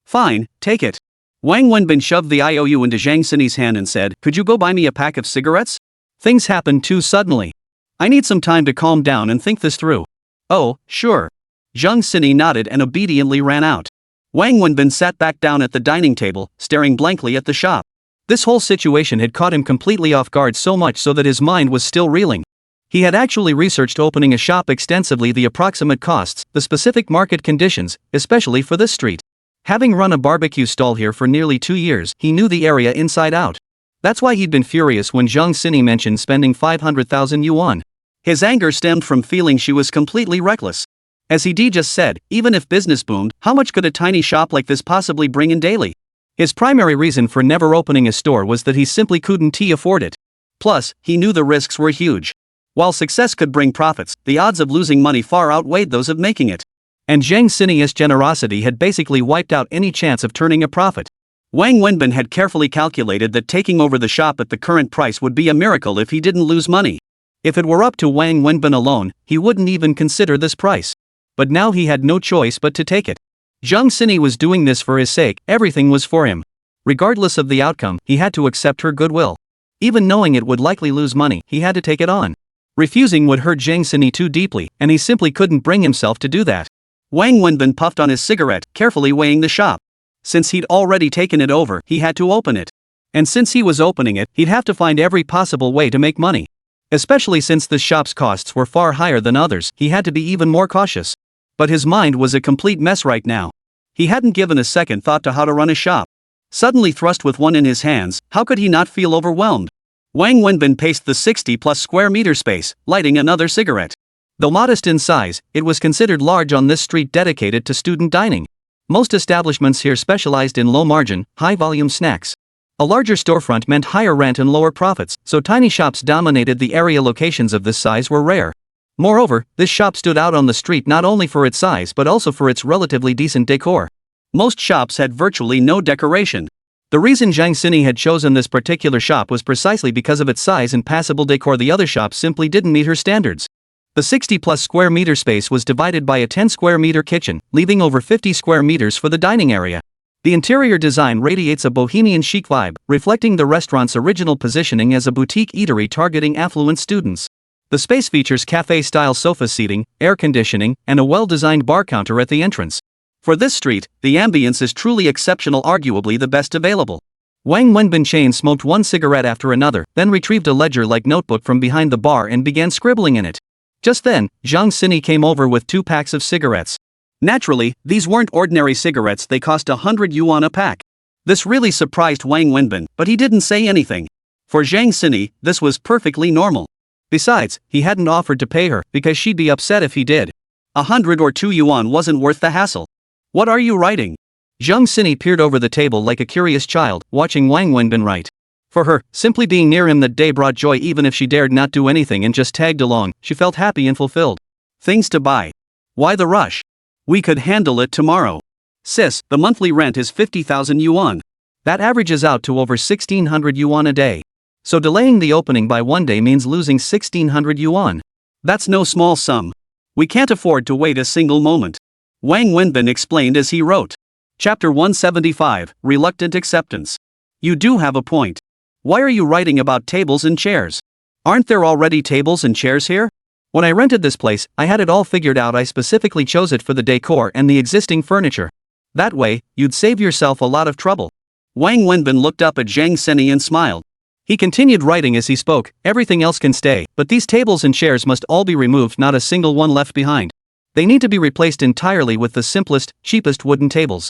Fine, take it. Wang Wenbin shoved the IOU into Zhang Xini's hand and said, could you go buy me a pack of cigarettes? Things happened too suddenly. I need some time to calm down and think this through. Oh, sure. Zhang Xini nodded and obediently ran out. Wang Wenbin sat back down at the dining table, staring blankly at the shop. This whole situation had caught him completely off guard, so much so that his mind was still reeling. He had actually researched opening a shop extensively, the approximate costs, the specific market conditions, especially for this street. Having run a barbecue stall here for nearly 2 years, he knew the area inside out. That's why he'd been furious when Zhang Xini mentioned spending 500,000 yuan. His anger stemmed from feeling she was completely reckless. As he just said, even if business boomed, how much could a tiny shop like this possibly bring in daily? His primary reason for never opening a store was that he simply couldn't afford it. Plus, he knew the risks were huge. While success could bring profits, the odds of losing money far outweighed those of making it. And Zhang Xini's generosity had basically wiped out any chance of turning a profit. Wang Wenbin had carefully calculated that taking over the shop at the current price would be a miracle if he didn't lose money. If it were up to Wang Wenbin alone, he wouldn't even consider this price. But now he had no choice but to take it. Zhang Xini was doing this for his sake, everything was for him. Regardless of the outcome, he had to accept her goodwill. Even knowing it would likely lose money, he had to take it on. Refusing would hurt Zhang Xini too deeply, and he simply couldn't bring himself to do that. Wang Wenbin puffed on his cigarette, carefully weighing the shop. Since he'd already taken it over, he had to open it. And since he was opening it, he'd have to find every possible way to make money. Especially since this shop's costs were far higher than others, he had to be even more cautious. But his mind was a complete mess right now. He hadn't given a second thought to how to run a shop. Suddenly thrust with one in his hands, how could he not feel overwhelmed? Wang Wenbin paced the 60+ square meter space, lighting another cigarette. Though modest in size, it was considered large on this street dedicated to student dining. Most establishments here specialized in low-margin, high-volume snacks. A larger storefront meant higher rent and lower profits, so tiny shops dominated the area. Locations of this size were rare. Moreover, this shop stood out on the street not only for its size but also for its relatively decent decor. Most shops had virtually no decoration. The reason Zhang Xini had chosen this particular shop was precisely because of its size and passable decor. The other shops simply didn't meet her standards. The 60-plus square meter space was divided by a 10 square meter kitchen, leaving over 50 square meters for the dining area. The interior design radiates a bohemian chic vibe, reflecting the restaurant's original positioning as a boutique eatery targeting affluent students. The space features cafe-style sofa seating, air conditioning, and a well-designed bar counter at the entrance. For this street, the ambience is truly exceptional, arguably the best available. Wang Wenbin chain smoked one cigarette after another, then retrieved a ledger-like notebook from behind the bar and began scribbling in it. Just then, Zhang Xini came over with 2 packs of cigarettes. Naturally, these weren't ordinary cigarettes, they cost 100 yuan a pack. This really surprised Wang Wenbin, but he didn't say anything. For Zhang Xini, this was perfectly normal. Besides, he hadn't offered to pay her, because she'd be upset if he did. 100 or 2 yuan wasn't worth the hassle. What are you writing? Zhang Xini peered over the table like a curious child, watching Wang Wenbin write. For her, simply being near him that day brought joy. Even if she dared not do anything and just tagged along, she felt happy and fulfilled. Things to buy. Why the rush? We could handle it tomorrow. Sis, the monthly rent is 50,000 yuan. That averages out to over 1,600 yuan a day. So delaying the opening by 1 day means losing 1,600 yuan. That's no small sum. We can't afford to wait a single moment. Wang Wenbin explained as he wrote. Chapter 175, Reluctant Acceptance. You do have a point. Why are you writing about tables and chairs? Aren't there already tables and chairs here? When I rented this place, I had it all figured out. I specifically chose it for the decor and the existing furniture. That way, you'd save yourself a lot of trouble. Wang Wenbin looked up at Zhang Xini and smiled. He continued writing as he spoke. Everything else can stay, but these tables and chairs must all be removed, not a single one left behind. They need to be replaced entirely with the simplest, cheapest wooden tables.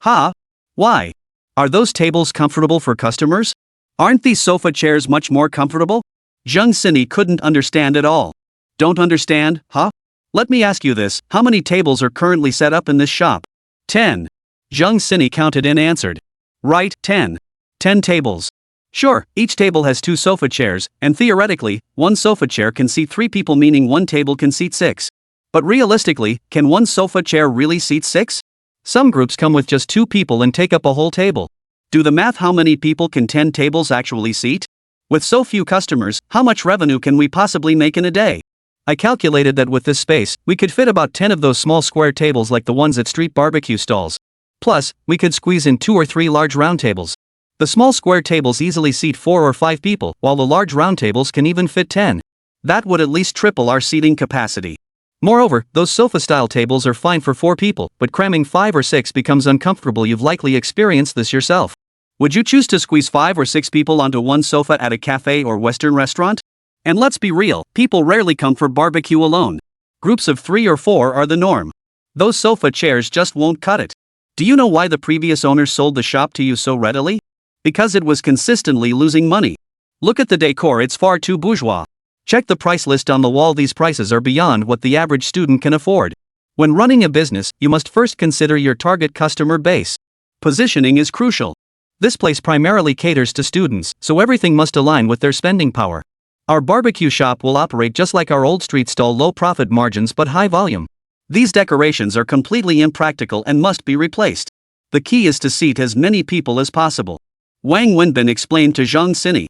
Huh? Why? Are those tables comfortable for customers? Aren't these sofa chairs much more comfortable? Zhang Xini couldn't understand at all. Don't understand, huh? Let me ask you this, how many tables are currently set up in this shop? 10. Zhang Xini counted and answered. Right, 10. 10 tables. Sure, each table has 2 sofa chairs, and theoretically, 1 sofa chair can seat 3 people, meaning 1 table can seat 6. But realistically, can 1 sofa chair really seat 6? Some groups come with just 2 people and take up a whole table. Do the math, how many people can 10 tables actually seat? With so few customers, how much revenue can we possibly make in a day? I calculated that with this space, we could fit about 10 of those small square tables like the ones at street barbecue stalls. Plus, we could squeeze in 2 or 3 large round tables. The small square tables easily seat 4 or 5 people, while the large round tables can even fit 10. That would at least triple our seating capacity. Moreover, those sofa-style tables are fine for 4 people, but cramming 5 or 6 becomes uncomfortable. You've likely experienced this yourself. Would you choose to squeeze 5 or 6 people onto 1 sofa at a cafe or Western restaurant? And let's be real, people rarely come for barbecue alone. Groups of 3 or 4 are the norm. Those sofa chairs just won't cut it. Do you know why the previous owners sold the shop to you so readily? Because it was consistently losing money. Look at the decor, it's far too bourgeois. Check the price list on the wall, these prices are beyond what the average student can afford. When running a business, you must first consider your target customer base. Positioning is crucial. This place primarily caters to students, so everything must align with their spending power. Our barbecue shop will operate just like our old street stall, low profit margins but high volume. These decorations are completely impractical and must be replaced. The key is to seat as many people as possible. Wang Wenbin explained to Zhang Xini.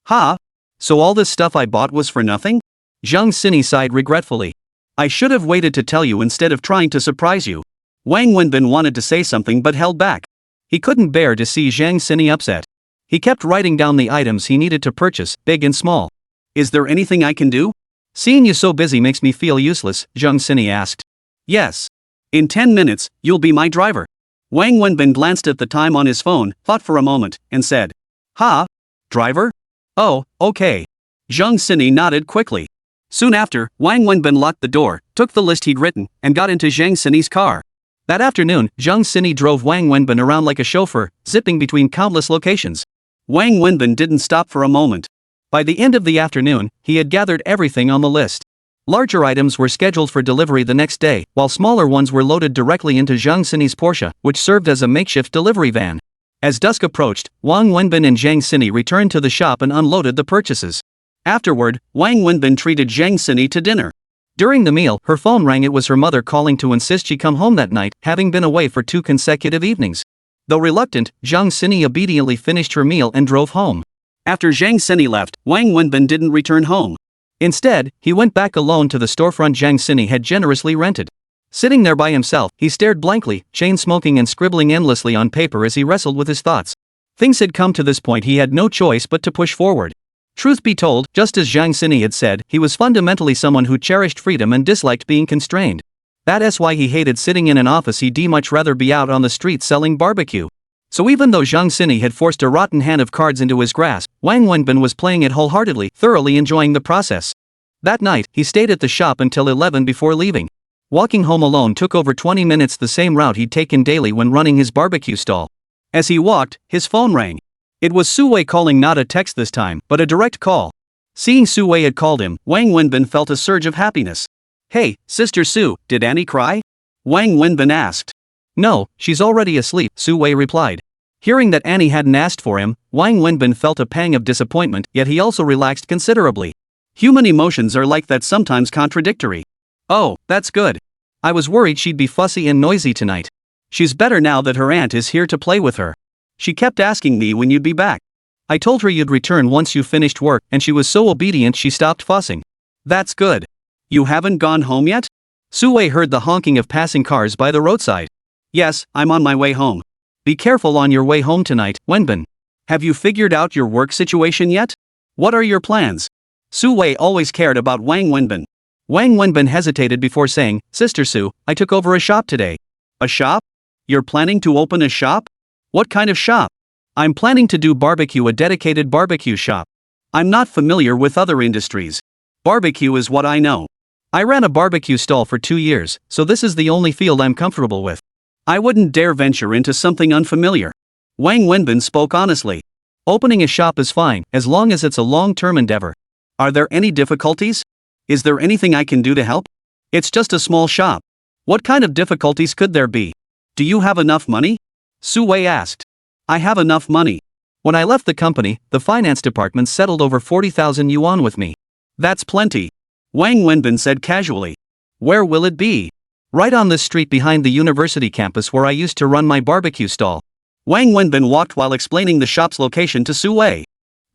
Ha? So all this stuff I bought was for nothing? Zhang Xini sighed regretfully. I should have waited to tell you instead of trying to surprise you. Wang Wenbin wanted to say something but held back. He couldn't bear to see Zhang Xini upset. He kept writing down the items he needed to purchase, big and small. Is there anything I can do? Seeing you so busy makes me feel useless, Zhang Xini asked. Yes. In 10 minutes, you'll be my driver. Wang Wenbin glanced at the time on his phone, thought for a moment, and said. Ha? Driver? Oh, okay. Zhang Xini nodded quickly. Soon after, Wang Wenbin locked the door, took the list he'd written, and got into Zhang Xini's car. That afternoon, Zhang Xini drove Wang Wenbin around like a chauffeur, zipping between countless locations. Wang Wenbin didn't stop for a moment. By the end of the afternoon, he had gathered everything on the list. Larger items were scheduled for delivery the next day, while smaller ones were loaded directly into Zhang Xini's Porsche, which served as a makeshift delivery van. As dusk approached, Wang Wenbin and Zhang Xini returned to the shop and unloaded the purchases. Afterward, Wang Wenbin treated Zhang Xini to dinner. During the meal, her phone rang. It was her mother calling to insist she come home that night, having been away for 2 consecutive evenings. Though reluctant, Zhang Sini obediently finished her meal and drove home. After Zhang Sini left, Wang Wenbin didn't return home. Instead, he went back alone to the storefront Zhang Sini had generously rented. Sitting there by himself, he stared blankly, chain-smoking and scribbling endlessly on paper as he wrestled with his thoughts. Things had come to this point he had no choice but to push forward. Truth be told, just as Zhang Sini had said, he was fundamentally someone who cherished freedom and disliked being constrained. That's why he hated sitting in an office. He'd much rather be out on the street selling barbecue. So even though Zhang Sini had forced a rotten hand of cards into his grasp, Wang Wenbin was playing it wholeheartedly, thoroughly enjoying the process. That night, he stayed at the shop until 11 before leaving. Walking home alone took over 20 minutes, the same route he'd taken daily when running his barbecue stall. As he walked, his phone rang. It was Su Wei calling, not a text this time, but a direct call. Seeing Su Wei had called him, Wang Wenbin felt a surge of happiness. "Hey, Sister Su, did Annie cry?" Wang Wenbin asked. "No, she's already asleep," Su Wei replied. Hearing that Annie hadn't asked for him, Wang Wenbin felt a pang of disappointment, yet he also relaxed considerably. Human emotions are like that, sometimes contradictory. "Oh, that's good. I was worried she'd be fussy and noisy tonight. She's better now that her aunt is here to play with her. She kept asking me when you'd be back. I told her you'd return once you finished work, and she was so obedient she stopped fussing." "That's good. You haven't gone home yet?" Su Wei heard the honking of passing cars by the roadside. "Yes, I'm on my way home." "Be careful on your way home tonight, Wenbin. Have you figured out your work situation yet? What are your plans?" Su Wei always cared about Wang Wenbin. Wang Wenbin hesitated before saying, "Sister Su, I took over a shop today." "A shop? You're planning to open a shop? What kind of shop?" "I'm planning to do barbecue, a dedicated barbecue shop. I'm not familiar with other industries. Barbecue is what I know. I ran a barbecue stall for 2 years, so this is the only field I'm comfortable with. I wouldn't dare venture into something unfamiliar." Wang Wenbin spoke honestly. "Opening a shop is fine, as long as it's a long-term endeavor." "Are there any difficulties? Is there anything I can do to help?" "It's just a small shop." "What kind of difficulties could there be? Do you have enough money?" Su Wei asked. "I have enough money. When I left the company, the finance department settled over 40,000 yuan with me." "That's plenty," Wang Wenbin said casually. "Where will it be?" "Right on this street behind the university campus where I used to run my barbecue stall." Wang Wenbin walked while explaining the shop's location to Su Wei.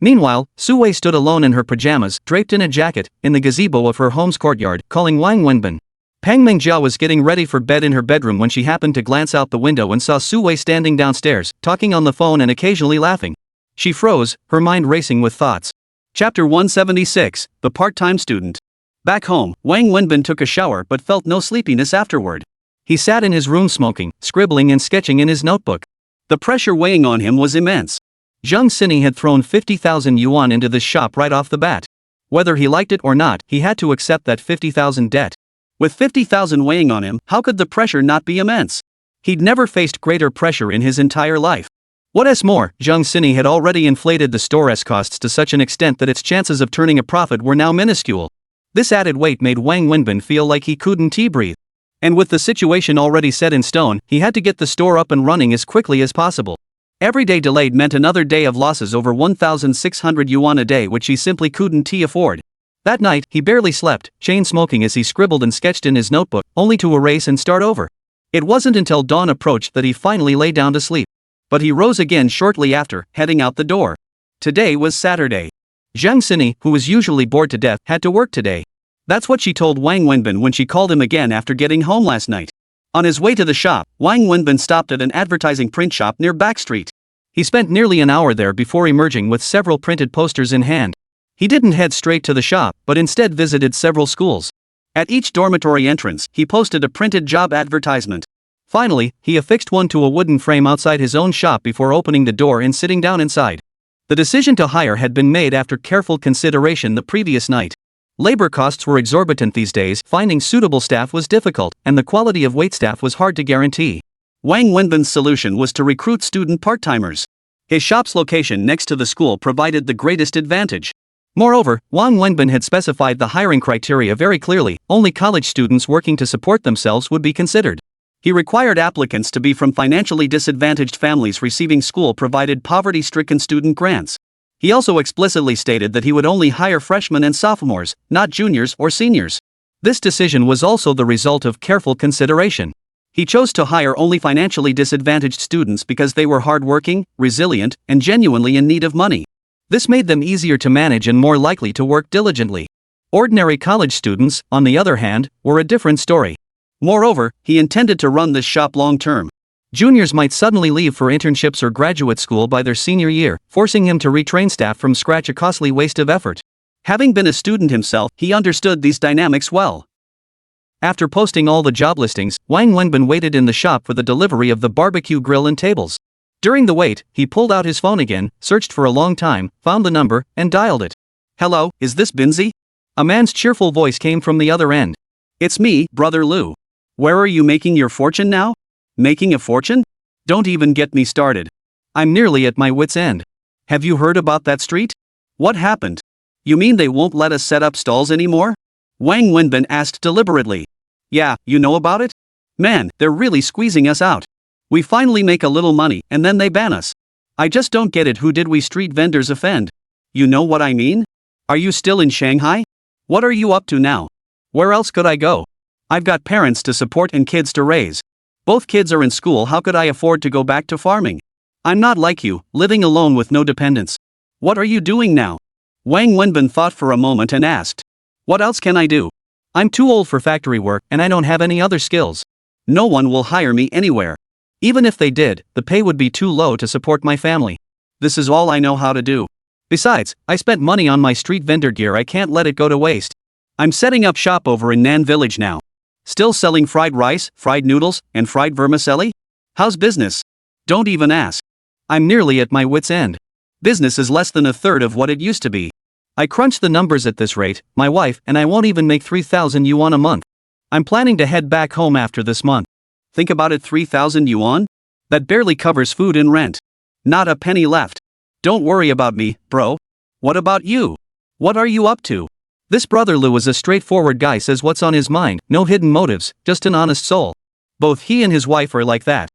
Meanwhile, Su Wei stood alone in her pajamas, draped in a jacket, in the gazebo of her home's courtyard, calling Wang Wenbin. Pang Mingjia was getting ready for bed in her bedroom when she happened to glance out the window and saw Su Wei standing downstairs, talking on the phone and occasionally laughing. She froze, her mind racing with thoughts. Chapter 176, The Part-Time Student. Back home, Wang Wenbin took a shower but felt no sleepiness afterward. He sat in his room smoking, scribbling and sketching in his notebook. The pressure weighing on him was immense. Zhang Sini had thrown 50,000 yuan into this shop right off the bat. Whether he liked it or not, he had to accept that 50,000 debt. With 50,000 weighing on him, how could the pressure not be immense? He'd never faced greater pressure in his entire life. What's more, Zhang Sini had already inflated the store's costs to such an extent that its chances of turning a profit were now minuscule. This added weight made Wang Wenbin feel like he couldn't breathe. And with the situation already set in stone, he had to get the store up and running as quickly as possible. Every day delayed meant another day of losses over 1,600 yuan a day, which he simply couldn't afford. That night, he barely slept, chain-smoking as he scribbled and sketched in his notebook, only to erase and start over. It wasn't until dawn approached that he finally lay down to sleep. But he rose again shortly after, heading out the door. Today was Saturday. Zhang Sini, who was usually bored to death, had to work today. That's what she told Wang Wenbin when she called him again after getting home last night. On his way to the shop, Wang Wenbin stopped at an advertising print shop near Back Street. He spent nearly an hour there before emerging with several printed posters in hand. He didn't head straight to the shop, but instead visited several schools. At each dormitory entrance, he posted a printed job advertisement. Finally, he affixed one to a wooden frame outside his own shop before opening the door and sitting down inside. The decision to hire had been made after careful consideration the previous night. Labor costs were exorbitant these days, finding suitable staff was difficult, and the quality of waitstaff was hard to guarantee. Wang Wenbin's solution was to recruit student part-timers. His shop's location next to the school provided the greatest advantage. Moreover, Wang Wenbin had specified the hiring criteria very clearly: only college students working to support themselves would be considered. He required applicants to be from financially disadvantaged families receiving school-provided poverty-stricken student grants. He also explicitly stated that he would only hire freshmen and sophomores, not juniors or seniors. This decision was also the result of careful consideration. He chose to hire only financially disadvantaged students because they were hardworking, resilient, and genuinely in need of money. This made them easier to manage and more likely to work diligently. Ordinary college students, on the other hand, were a different story. Moreover, he intended to run this shop long term. Juniors might suddenly leave for internships or graduate school by their senior year, forcing him to retrain staff from scratch, a costly waste of effort. Having been a student himself, he understood these dynamics well. After posting all the job listings, Wang Wenbin waited in the shop for the delivery of the barbecue grill and tables. During the wait, he pulled out his phone again, searched for a long time, found the number, and dialed it. "Hello, is this Binzi?" A man's cheerful voice came from the other end. "It's me, Brother Lu. Where are you making your fortune now?" "Making a fortune? Don't even get me started. I'm nearly at my wit's end. Have you heard about that street? What happened? You mean they won't let us set up stalls anymore?" Wang Wenbin asked deliberately. "Yeah, you know about it? Man, they're really squeezing us out. We finally make a little money, and then they ban us. I just don't get it. Who did we street vendors offend? You know what I mean? Are you still in Shanghai? What are you up to now? Where else could I go? I've got parents to support and kids to raise. Both kids are in school. How could I afford to go back to farming? I'm not like you, living alone with no dependents. What are you doing now?" Wang Wenbin thought for a moment and asked. "What else can I do? I'm too old for factory work and I don't have any other skills. No one will hire me anywhere. Even if they did, the pay would be too low to support my family. This is all I know how to do. Besides, I spent money on my street vendor gear. I can't let it go to waste. I'm setting up shop over in Nan Village now. Still selling fried rice, fried noodles, and fried vermicelli? How's business? Don't even ask. I'm nearly at my wit's end. Business is less than a third of what it used to be. I crunched the numbers. At this rate, my wife and I won't even make 3,000 yuan a month. I'm planning to head back home after this month. Think about it, 3,000 yuan? That barely covers food and rent. Not a penny left. Don't worry about me, bro. What about you? What are you up to?" This Brother Lu is a straightforward guy, says what's on his mind, no hidden motives, just an honest soul. Both he and his wife are like that.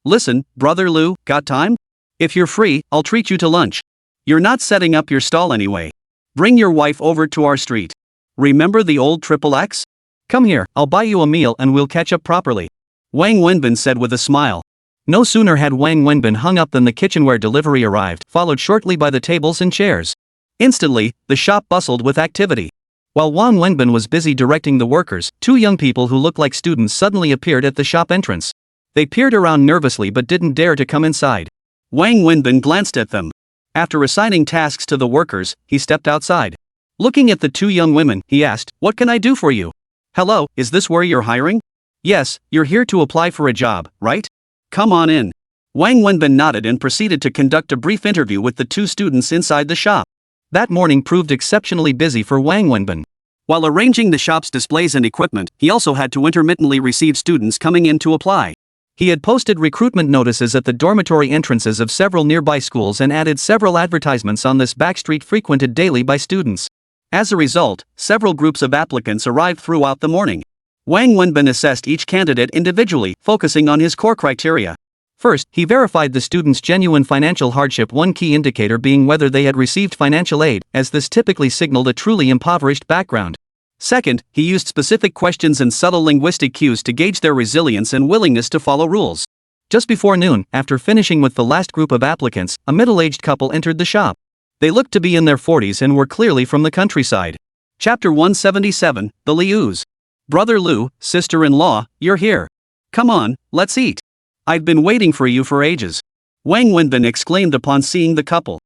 "Listen, Brother Lu, got time? If you're free, I'll treat you to lunch. You're not setting up your stall anyway. Bring your wife over to our street. Remember the old XXX? Come here, I'll buy you a meal and we'll catch up properly," Wang Wenbin said with a smile. No sooner had Wang Wenbin hung up than the kitchenware delivery arrived, followed shortly by the tables and chairs. Instantly, the shop bustled with activity. While Wang Wenbin was busy directing the workers, two young people who looked like students suddenly appeared at the shop entrance. They peered around nervously but didn't dare to come inside. Wang Wenbin glanced at them. After assigning tasks to the workers, he stepped outside. Looking at the two young women, he asked, "What can I do for you?" "Hello, is this where you're hiring?" "Yes, you're here to apply for a job, right? Come on in." Wang Wenbin nodded and proceeded to conduct a brief interview with the two students inside the shop. That morning proved exceptionally busy for Wang Wenbin. While arranging the shop's displays and equipment, he also had to intermittently receive students coming in to apply. He had posted recruitment notices at the dormitory entrances of several nearby schools and added several advertisements on this backstreet frequented daily by students. As a result, several groups of applicants arrived throughout the morning. Wang Wenbin assessed each candidate individually, focusing on his core criteria. First, he verified the student's genuine financial hardship, one key indicator being whether they had received financial aid, as this typically signaled a truly impoverished background. Second, he used specific questions and subtle linguistic cues to gauge their resilience and willingness to follow rules. Just before noon, after finishing with the last group of applicants, a middle-aged couple entered the shop. They looked to be in their 40s and were clearly from the countryside. Chapter 177, The Lius. "Brother Lu, sister-in-law, you're here. Come on, let's eat. I've been waiting for you for ages," Wang Wenbin exclaimed upon seeing the couple.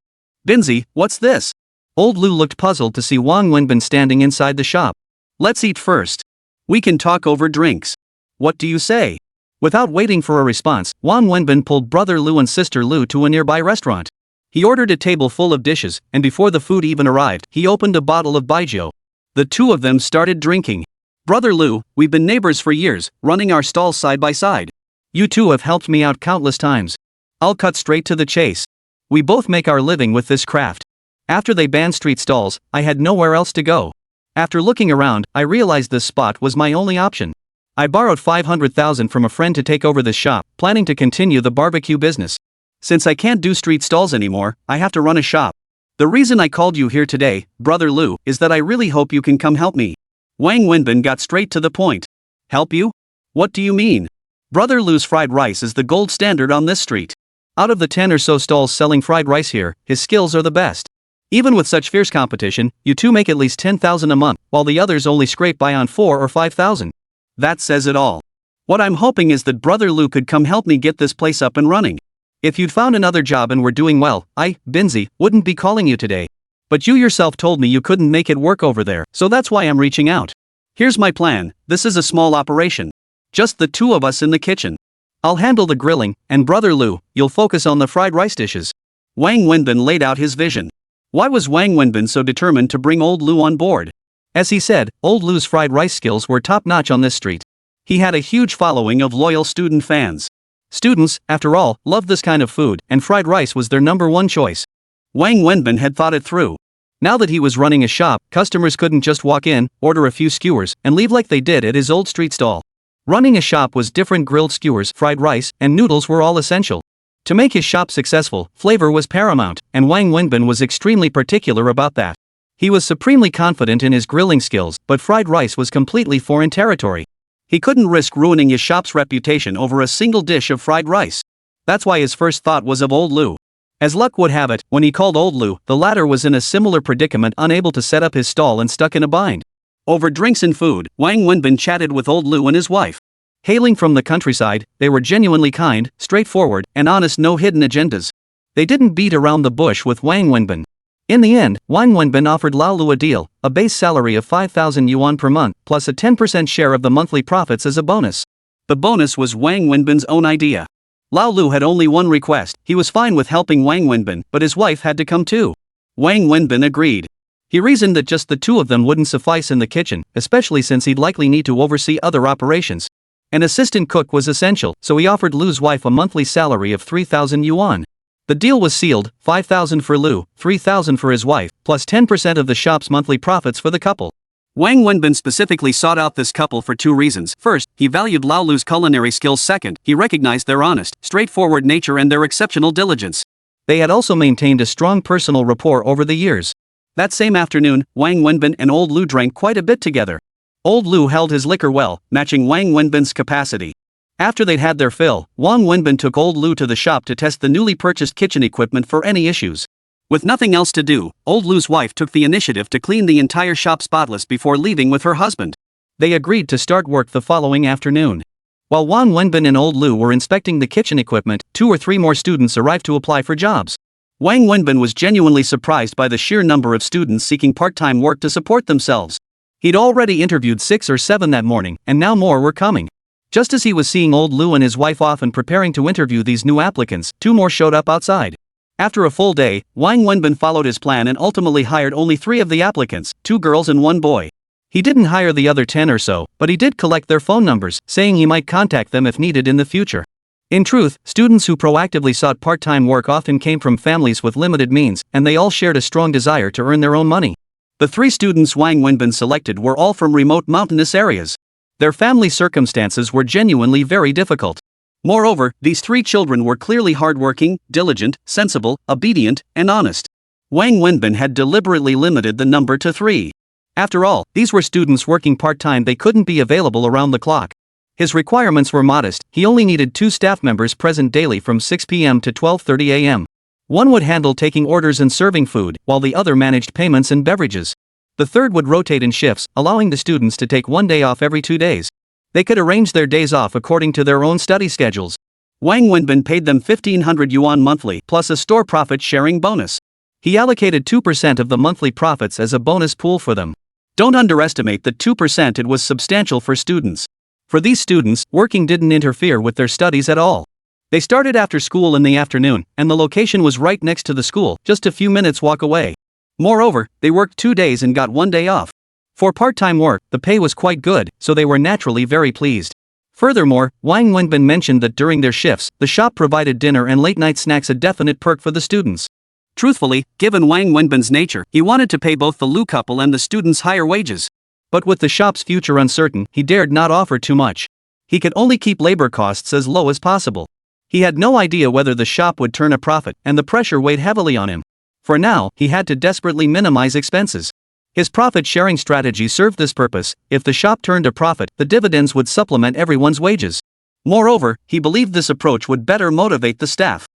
"Binzi, what's this?" Old Lu looked puzzled to see Wang Wenbin standing inside the shop. "Let's eat first. We can talk over drinks. What do you say?" Without waiting for a response, Wang Wenbin pulled Brother Lu and Sister Lu to a nearby restaurant. He ordered a table full of dishes, and before the food even arrived, he opened a bottle of baijiu. The two of them started drinking. "Brother Lu, we've been neighbors for years, running our stalls side by side. You two have helped me out countless times. I'll cut straight to the chase. We both make our living with this craft. After they banned street stalls, I had nowhere else to go. After looking around, I realized this spot was my only option. I borrowed 500,000 from a friend to take over this shop, planning to continue the barbecue business. Since I can't do street stalls anymore, I have to run a shop. The reason I called you here today, Brother Lu, is that I really hope you can come help me." Wang Wenbin got straight to the point. "Help you? What do you mean?" Brother Lou's fried rice is the gold standard on this street. Out of the 10 or so stalls selling fried rice here, his skills are the best. Even with such fierce competition, you two make at least 10,000 a month, while the others only scrape by on 4 or 5,000. That says it all. What I'm hoping is that Brother Lou could come help me get this place up and running. If you'd found another job and were doing well, I, Binzi, wouldn't be calling you today. But you yourself told me you couldn't make it work over there, so that's why I'm reaching out. Here's my plan. This is a small operation. Just the two of us in the kitchen. I'll handle the grilling, and Brother Lou, you'll focus on the fried rice dishes. Wang Wenbin laid out his vision. Why was Wang Wenbin so determined to bring old Lou on board? As he said, old Lou's fried rice skills were top-notch on this street. He had a huge following of loyal student fans. Students, after all, loved this kind of food, and fried rice was their #1 choice. Wang Wenbin had thought it through. Now that he was running a shop, customers couldn't just walk in, order a few skewers, and leave like they did at his old street stall. Running a shop was different. Grilled skewers, fried rice, and noodles were all essential. To make his shop successful, flavor was paramount, and Wang Wenbin was extremely particular about that. He was supremely confident in his grilling skills, but fried rice was completely foreign territory. He couldn't risk ruining his shop's reputation over a single dish of fried rice. That's why his first thought was of old Lou. As luck would have it, when he called old Lou, the latter was in a similar predicament, unable to set up his stall and stuck in a bind. Over drinks and food, Wang Wenbin chatted with old Lou and his wife. Hailing from the countryside, they were genuinely kind, straightforward, and honest, no hidden agendas. They didn't beat around the bush with Wang Wenbin. In the end, Wang Wenbin offered Lao Lu a deal, a base salary of 5,000 yuan per month, plus a 10% share of the monthly profits as a bonus. The bonus was Wang Wenbin's own idea. Lao Lu had only one request. He was fine with helping Wang Wenbin, but his wife had to come too. Wang Wenbin agreed. He reasoned that just the two of them wouldn't suffice in the kitchen, especially since he'd likely need to oversee other operations. An assistant cook was essential, so he offered Lu's wife a monthly salary of 3,000 yuan. The deal was sealed, 5,000 for Lu, 3,000 for his wife, plus 10% of the shop's monthly profits for the couple. Wang Wenbin specifically sought out this couple for two reasons. First, he valued Lao Lu's culinary skills. Second, he recognized their honest, straightforward nature and their exceptional diligence. They had also maintained a strong personal rapport over the years. That same afternoon, Wang Wenbin and old Lu drank quite a bit together. Old Lu held his liquor well, matching Wang Wenbin's capacity. After they'd had their fill, Wang Wenbin took old Lu to the shop to test the newly purchased kitchen equipment for any issues. With nothing else to do, old Lu's wife took the initiative to clean the entire shop spotless before leaving with her husband. They agreed to start work the following afternoon. While Wang Wenbin and old Lu were inspecting the kitchen equipment, 2 or 3 more students arrived to apply for jobs. Wang Wenbin was genuinely surprised by the sheer number of students seeking part-time work to support themselves. He'd already interviewed 6 or 7 that morning, and now more were coming. Just as he was seeing old Lu and his wife off and preparing to interview these new applicants, 2 more showed up outside. After a full day, Wang Wenbin followed his plan and ultimately hired only 3 of the applicants, 2 girls and 1 boy. He didn't hire the other 10 or so, but he did collect their phone numbers, saying he might contact them if needed in the future. In truth, students who proactively sought part-time work often came from families with limited means, and they all shared a strong desire to earn their own money. The 3 students Wang Wenbin selected were all from remote mountainous areas. Their family circumstances were genuinely very difficult. Moreover, these 3 children were clearly hardworking, diligent, sensible, obedient, and honest. Wang Wenbin had deliberately limited the number to 3. After all, these were students working part-time. They couldn't be available around the clock. His requirements were modest. He only needed 2 staff members present daily from 6 p.m. to 12:30 a.m. One would handle taking orders and serving food, while the other managed payments and beverages. The third would rotate in shifts, allowing the students to take 1 day off every 2 days. They could arrange their days off according to their own study schedules. Wang Wenbin paid them 1,500 yuan monthly, plus a store profit sharing bonus. He allocated 2% of the monthly profits as a bonus pool for them. Don't underestimate the 2%. It was substantial for students. For these students, working didn't interfere with their studies at all. They started after school in the afternoon, and the location was right next to the school, just a few minutes walk away. Moreover, they worked 2 days and got 1 day off. For part-time work, the pay was quite good, so they were naturally very pleased. Furthermore, Wang Wenbin mentioned that during their shifts, the shop provided dinner and late-night snacks, a definite perk for the students. Truthfully, given Wang Wenbin's nature, he wanted to pay both the Lu couple and the students higher wages. But with the shop's future uncertain, he dared not offer too much. He could only keep labor costs as low as possible. He had no idea whether the shop would turn a profit, and the pressure weighed heavily on him. For now, he had to desperately minimize expenses. His profit-sharing strategy served this purpose. If the shop turned a profit, the dividends would supplement everyone's wages. Moreover, he believed this approach would better motivate the staff.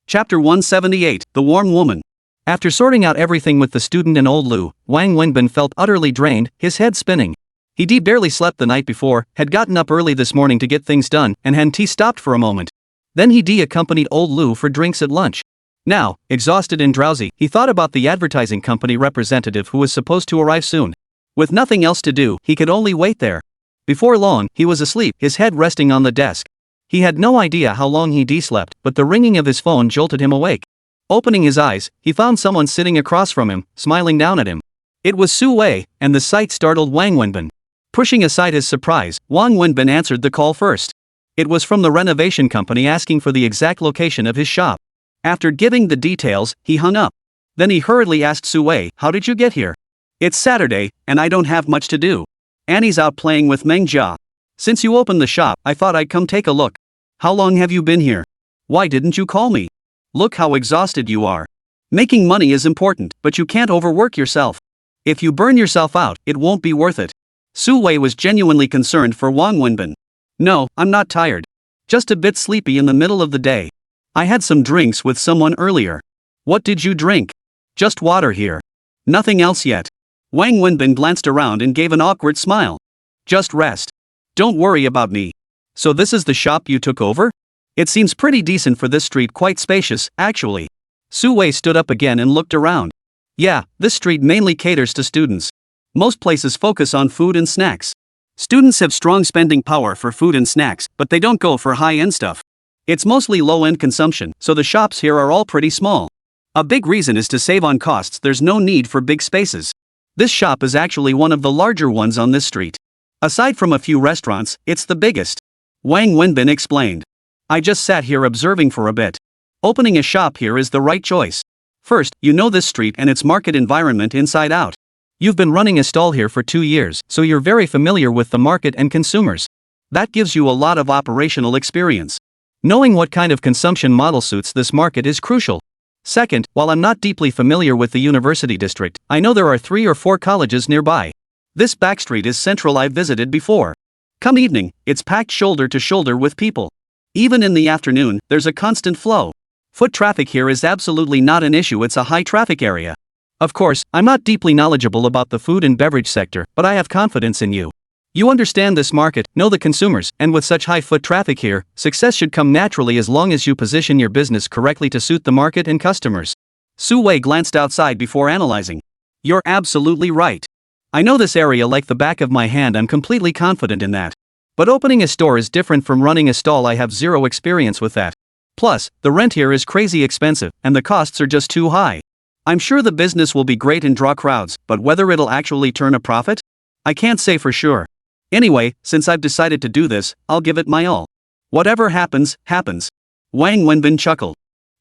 Chapter 178, The Warm Woman. After sorting out everything with the student and old Lu, Wang Wenbin felt utterly drained, his head spinning. He barely slept the night before, had gotten up early this morning to get things done, and had stopped for a moment. Then he accompanied old Lu for drinks at lunch. Now, exhausted and drowsy, he thought about the advertising company representative who was supposed to arrive soon. With nothing else to do, he could only wait there. Before long, he was asleep, his head resting on the desk. He had no idea how long he slept, but the ringing of his phone jolted him awake. Opening his eyes, he found someone sitting across from him, smiling down at him. It was Su Wei, and the sight startled Wang Wenbin. Pushing aside his surprise, Wang Wenbin answered the call first. It was from the renovation company asking for the exact location of his shop. After giving the details, he hung up. Then he hurriedly asked Su Wei, "How did you get here?" "It's Saturday, and I don't have much to do. Annie's out playing with Meng Jia. Since you opened the shop, I thought I'd come take a look." "How long have you been here? Why didn't you call me? Look how exhausted you are. Making money is important, but you can't overwork yourself. If you burn yourself out, it won't be worth it." Su Wei was genuinely concerned for Wang Wenbin. "No, I'm not tired. Just a bit sleepy in the middle of the day. I had some drinks with someone earlier." "What did you drink?" "Just water here. Nothing else yet." Wang Wenbin glanced around and gave an awkward smile. "Just rest. Don't worry about me." "So this is the shop you took over? It seems pretty decent for this street, quite spacious, actually." Su Wei stood up again and looked around. "Yeah, this street mainly caters to students. Most places focus on food and snacks. Students have strong spending power for food and snacks, but they don't go for high-end stuff. It's mostly low-end consumption, so the shops here are all pretty small. A big reason is to save on costs. There's no need for big spaces. This shop is actually one of the larger ones on this street. Aside from a few restaurants, it's the biggest." Wang Wenbin explained. "I just sat here observing for a bit. Opening a shop here is the right choice. First, you know this street and its market environment inside out. You've been running a stall here for 2 years, so you're very familiar with the market and consumers. That gives you a lot of operational experience. Knowing what kind of consumption model suits this market is crucial. Second, while I'm not deeply familiar with the university district, I know there are 3 or 4 colleges nearby. This back street is central. I've visited before. Come evening, it's packed shoulder to shoulder with people. Even in the afternoon, there's a constant flow. Foot traffic here is absolutely not an issue. It's a high traffic area. Of course, I'm not deeply knowledgeable about the food and beverage sector, but I have confidence in you. You understand this market, know the consumers, and with such high foot traffic here, success should come naturally as long as you position your business correctly to suit the market and customers." Su Wei glanced outside before analyzing. "You're absolutely right. I know this area like the back of my hand. I'm completely confident in that. But opening a store is different from running a stall. I have zero experience with that. Plus, the rent here is crazy expensive, and the costs are just too high. I'm sure the business will be great and draw crowds, but whether it'll actually turn a profit? I can't say for sure. Anyway, since I've decided to do this, I'll give it my all. Whatever happens, happens." Wang Wenbin chuckled.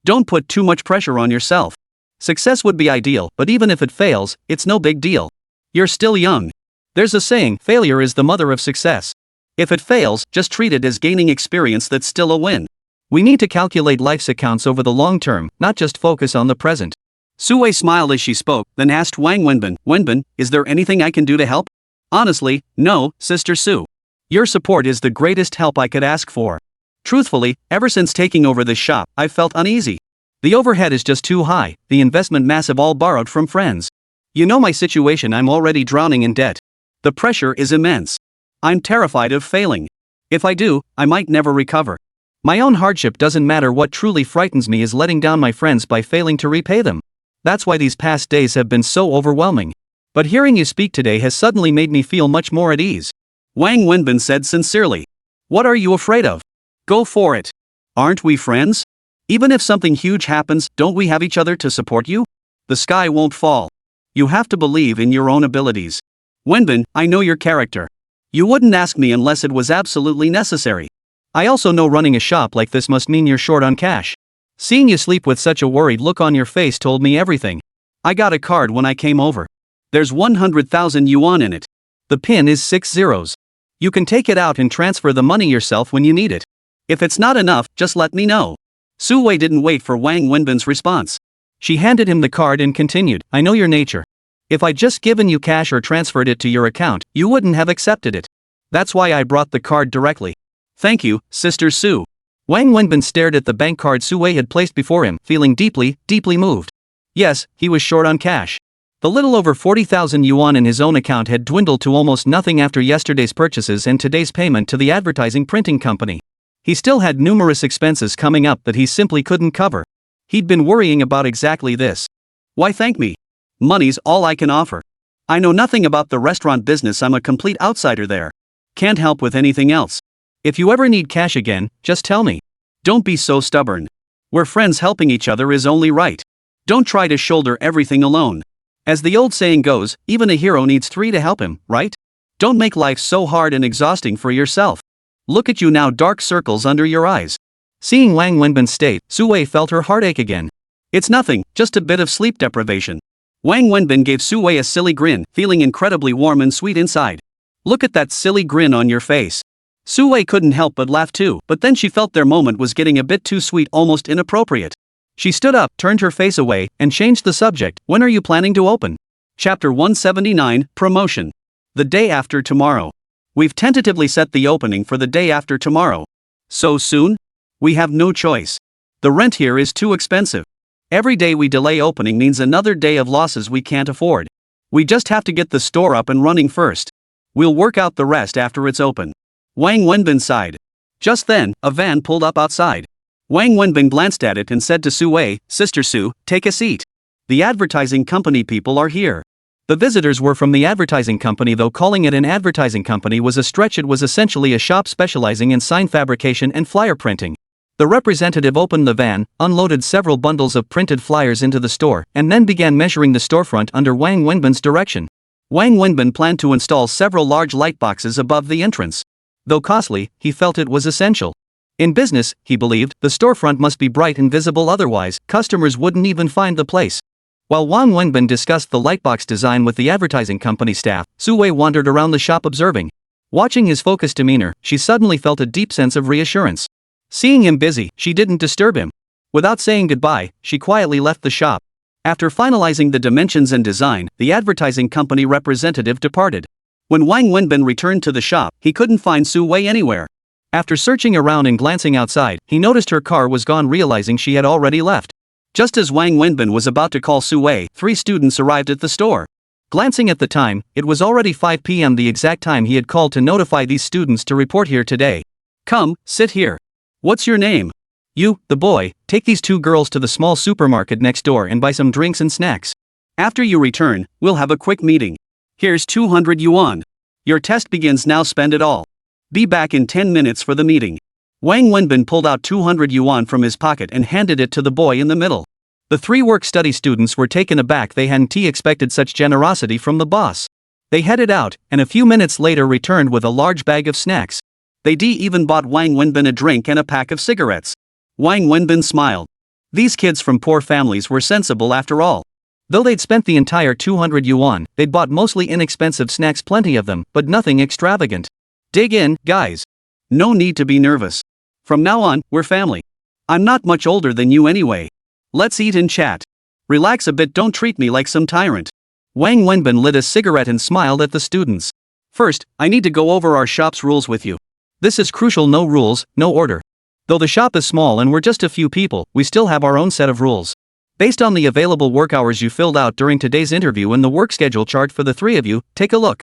"Don't put too much pressure on yourself. Success would be ideal, but even if it fails, it's no big deal. You're still young. There's a saying, failure is the mother of success. If it fails, just treat it as gaining experience. That's still a win. We need to calculate life's accounts over the long term, not just focus on the present." Su Wei smiled as she spoke, then asked Wang Wenbin, "Wenbin, is there anything I can do to help?" "Honestly, no, Sister Su. Your support is the greatest help I could ask for. Truthfully, ever since taking over this shop, I've felt uneasy. The overhead is just too high, the investment massive, all borrowed from friends. You know my situation. I'm already drowning in debt. The pressure is immense. I'm terrified of failing. If I do, I might never recover. My own hardship doesn't matter. What truly frightens me is letting down my friends by failing to repay them. That's why these past days have been so overwhelming. But hearing you speak today has suddenly made me feel much more at ease." Wang Wenbin said sincerely. "What are you afraid of? Go for it. Aren't we friends? Even if something huge happens, don't we have each other to support you? The sky won't fall. You have to believe in your own abilities. Wenbin, I know your character. You wouldn't ask me unless it was absolutely necessary. I also know running a shop like this must mean you're short on cash. Seeing you sleep with such a worried look on your face told me everything. I got a card when I came over. There's 100,000 yuan in it. The pin is 6 zeros. You can take it out and transfer the money yourself when you need it. If it's not enough, just let me know." Su Wei didn't wait for Wang Wenbin's response. She handed him the card and continued, "I know your nature. If I'd just given you cash or transferred it to your account, you wouldn't have accepted it. That's why I brought the card directly. Thank you, Sister Sue. Wang Wenbin stared at the bank card Sue had placed before him, feeling deeply, deeply moved. Yes, he was short on cash. The little over 40,000 yuan in his own account had dwindled to almost nothing after yesterday's purchases and today's payment to the advertising printing company. He still had numerous expenses coming up that he simply couldn't cover. He'd been worrying about exactly this. Why thank me? Money's all I can offer. I know nothing about the restaurant business, I'm a complete outsider there. Can't help with anything else. If you ever need cash again, just tell me. Don't be so stubborn. We're friends, helping each other is only right. Don't try to shoulder everything alone. As the old saying goes, even a hero needs three to help him, right? Don't make life so hard and exhausting for yourself. Look at you now, dark circles under your eyes. Seeing Wang Wenbin's state, Sue felt her heartache again. It's nothing, just a bit of sleep deprivation. Wang Wenbin gave Sue a silly grin, feeling incredibly warm and sweet inside. Look at that silly grin on your face. Sue couldn't help but laugh too, but then she felt their moment was getting a bit too sweet, almost inappropriate. She stood up, turned her face away, and changed the subject. When are you planning to open? Chapter 179, Promotion. The day after tomorrow. We've tentatively set the opening for the day after tomorrow. So soon? We have no choice. The rent here is too expensive. Every day we delay opening means another day of losses we can't afford. We just have to get the store up and running first. We'll work out the rest after it's open. Wang Wenbin sighed. Just then, a van pulled up outside. Wang Wenbin glanced at it and said to Sue, Sister Sue, take a seat. The advertising company people are here. The visitors were from the advertising company, though calling it an advertising company was a stretch. It was essentially a shop specializing in sign fabrication and flyer printing. The representative opened the van, unloaded several bundles of printed flyers into the store, and then began measuring the storefront under Wang Wenbin's direction. Wang Wenbin planned to install several large light boxes above the entrance. Though costly, he felt it was essential. In business, he believed, the storefront must be bright and visible, otherwise, customers wouldn't even find the place. While Wang Wenbin discussed the lightbox design with the advertising company staff, Sue wandered around the shop observing. Watching his focused demeanor, she suddenly felt a deep sense of reassurance. Seeing him busy, she didn't disturb him. Without saying goodbye, she quietly left the shop. After finalizing the dimensions and design, the advertising company representative departed. When Wang Wenbin returned to the shop, he couldn't find Sue anywhere. After searching around and glancing outside, he noticed her car was gone, realizing she had already left. Just as Wang Wenbin was about to call Sue, 3 students arrived at the store. Glancing at the time, it was already 5 p.m., the exact time he had called to notify these students to report here today. Come, sit here. What's your name? You, the boy, take these 2 girls to the small supermarket next door and buy some drinks and snacks. After you return, we'll have a quick meeting. Here's 200 yuan. Your test begins now, spend it all. Be back in 10 minutes for the meeting. Wang Wenbin pulled out 200 yuan from his pocket and handed it to the boy in the middle. The 3 work-study students were taken aback. They hadn't expected such generosity from the boss. They headed out, and a few minutes later returned with a large bag of snacks. They even bought Wang Wenbin a drink and a pack of cigarettes. Wang Wenbin smiled. These kids from poor families were sensible after all. Though they'd spent the entire 200 yuan, they'd bought mostly inexpensive snacks, plenty of them, but nothing extravagant. Dig in, guys. No need to be nervous. From now on, we're family. I'm not much older than you anyway. Let's eat and chat. Relax a bit, don't treat me like some tyrant. Wang Wenbin lit a cigarette and smiled at the students. First, I need to go over our shop's rules with you. This is crucial: no rules, no order. Though the shop is small and we're just a few people, we still have our own set of rules. Based on the available work hours you filled out during today's interview and the work schedule chart for the 3 of you, take a look.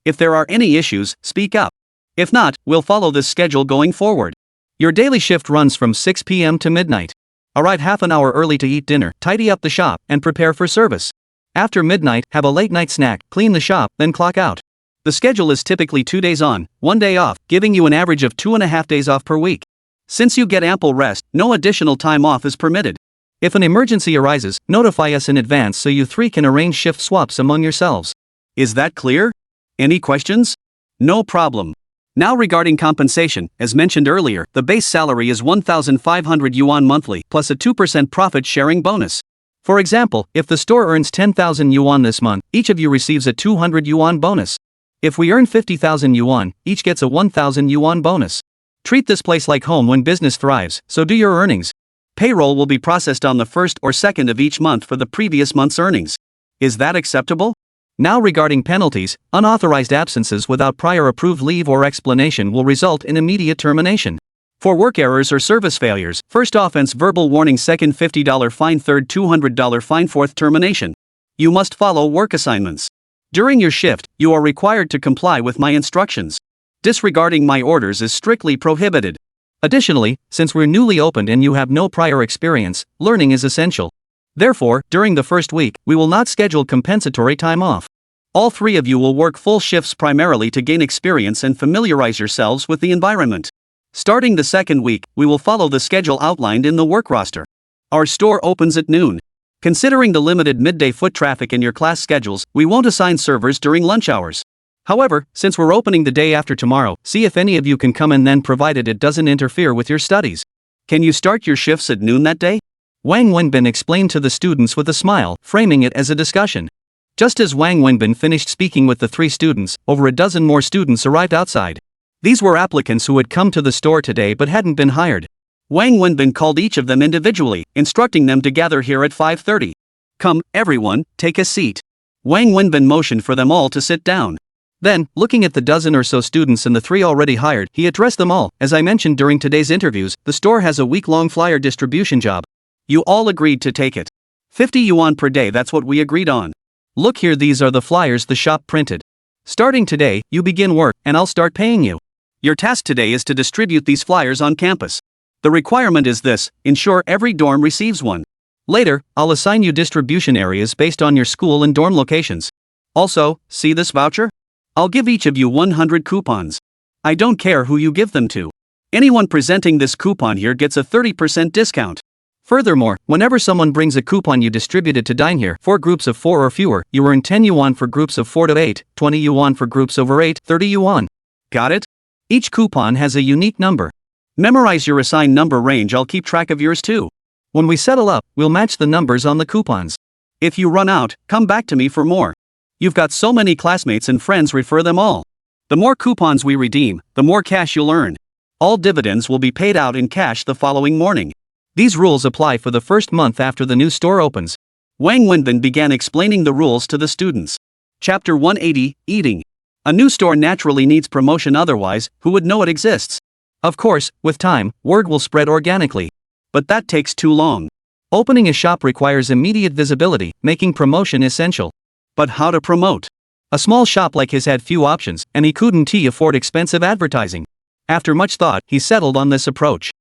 If there are any issues, speak up. If not, we'll follow this schedule going forward. Your daily shift runs from 6 p.m. to midnight. Arrive half an hour early to eat dinner, tidy up the shop, and prepare for service. After midnight, have a late-night snack, clean the shop, then clock out. The schedule is typically 2 days on, 1 day off, giving you an average of 2.5 days off per week. Since you get ample rest, no additional time off is permitted. If an emergency arises, notify us in advance so you 3 can arrange shift swaps among yourselves. Is that clear? Any questions? No problem. Now regarding compensation, as mentioned earlier, the base salary is 1,500 yuan monthly, plus a 2% profit sharing bonus. For example, if the store earns 10,000 yuan this month, each of you receives a 200 yuan bonus. If we earn 50,000 yuan, each gets a 1,000 yuan bonus. Treat this place like home when business thrives, so do your earnings. Payroll will be processed on the 1st or 2nd of each month for the previous month's earnings. Is that acceptable? Now regarding penalties, unauthorized absences without prior approved leave or explanation will result in immediate termination. For work errors or service failures, first offense verbal warning, second $50 fine, third $200 fine, fourth termination. You must follow work assignments. During your shift, you are required to comply with my instructions. Disregarding my orders is strictly prohibited. Additionally, since we're newly opened and you have no prior experience, learning is essential. Therefore, during the first week, we will not schedule compensatory time off. All three of you will work full shifts primarily to gain experience and familiarize yourselves with the environment. Starting the second week, we will follow the schedule outlined in the work roster. Our store opens at noon. Considering the limited midday foot traffic in your class schedules, we won't assign servers during lunch hours. However, since we're opening the day after tomorrow, see if any of you can come in then, provided it doesn't interfere with your studies. Can you start your shifts at noon that day? Wang Wenbin explained to the students with a smile, framing it as a discussion. Just as Wang Wenbin finished speaking with the three students, over a dozen more students arrived outside. These were applicants who had come to the store today but hadn't been hired. Wang Wenbin called each of them individually, instructing them to gather here at 5:30. Come, everyone, take a seat. Wang Wenbin motioned for them all to sit down. Then, looking at the dozen or so students and the three already hired, he addressed them all. As I mentioned during today's interviews, the store has a week-long flyer distribution job. You all agreed to take it. 50 yuan per day, that's what we agreed on. Look here, these are the flyers the shop printed. Starting today, you begin work, and I'll start paying you. Your task today is to distribute these flyers on campus. The requirement is this: ensure every dorm receives one. Later, I'll assign you distribution areas based on your school and dorm locations. Also, see this voucher? I'll give each of you 100 coupons. I don't care who you give them to. Anyone presenting this coupon here gets a 30% discount. Furthermore, whenever someone brings a coupon you distributed to dine here, for groups of 4 or fewer, you earn 10 yuan for groups of 4 to 8, 20 yuan for groups over 8, 30 yuan. Got it? Each coupon has a unique number. Memorize your assigned number range, I'll keep track of yours too. When we settle up, we'll match the numbers on the coupons. If you run out, come back to me for more. You've got so many classmates and friends, refer them all. The more coupons we redeem, the more cash you'll earn. All dividends will be paid out in cash the following morning. These rules apply for the first month after the new store opens. Wang Wenbin began explaining the rules to the students. Chapter 180, Eating. A new store naturally needs promotion, otherwise, who would know it exists? Of course, with time, word will spread organically. But that takes too long. Opening a shop requires immediate visibility, making promotion essential. But how to promote? A small shop like his had few options, and he couldn't afford expensive advertising. After much thought, he settled on this approach.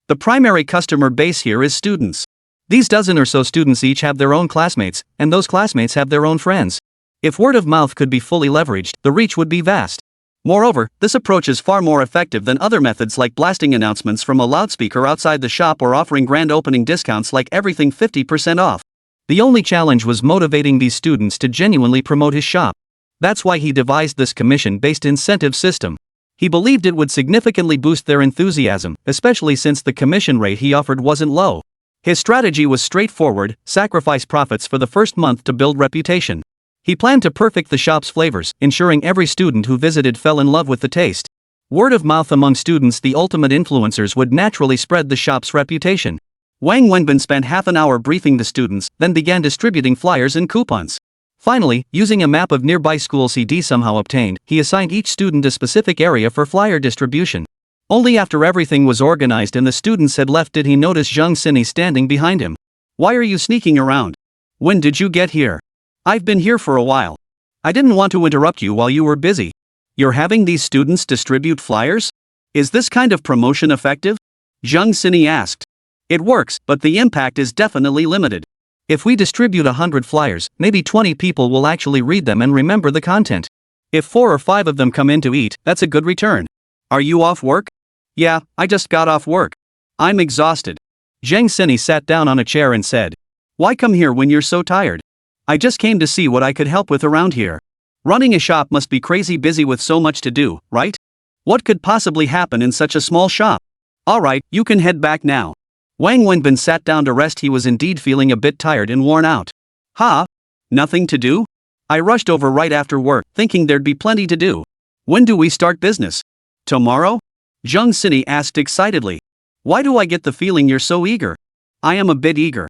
The primary customer base here is students. These dozen or so students each have their own classmates, and those classmates have their own friends. If word of mouth could be fully leveraged, the reach would be vast. Moreover, this approach is far more effective than other methods like blasting announcements from a loudspeaker outside the shop or offering grand opening discounts like everything 50% off. The only challenge was motivating these students to genuinely promote his shop. That's why he devised this commission-based incentive system. He believed it would significantly boost their enthusiasm, especially since the commission rate he offered wasn't low. His strategy was straightforward: sacrifice profits for the first month to build reputation. He planned to perfect the shop's flavors, ensuring every student who visited fell in love with the taste. Word of mouth among students, the ultimate influencers, would naturally spread the shop's reputation. Wang Wenbin spent half an hour briefing the students, then began distributing flyers and coupons. Finally, using a map of nearby schools he somehow obtained, he assigned each student a specific area for flyer distribution. Only after everything was organized and the students had left did he notice Zhang Xini standing behind him. Why are you sneaking around? When did you get here? I've been here for a while. I didn't want to interrupt you while you were busy. You're having these students distribute flyers? Is this kind of promotion effective? Zhang Xini asked. It works, but the impact is definitely limited. If we distribute 100 flyers, maybe 20 people will actually read them and remember the content. If 4 or 5 of them come in to eat, that's a good return. Are you off work? Yeah, I just got off work. I'm exhausted. Zhang Xini sat down on a chair and said, Why come here when you're so tired? I just came to see what I could help with around here. Running a shop must be crazy busy with so much to do, right? What could possibly happen in such a small shop? Alright, you can head back now. Wang Wenbin sat down to rest. He was indeed feeling a bit tired and worn out. Nothing to do? I rushed over right after work, thinking there'd be plenty to do. When do we start business? Tomorrow? Zhang Xini asked excitedly. Why do I get the feeling you're so eager? I am a bit eager.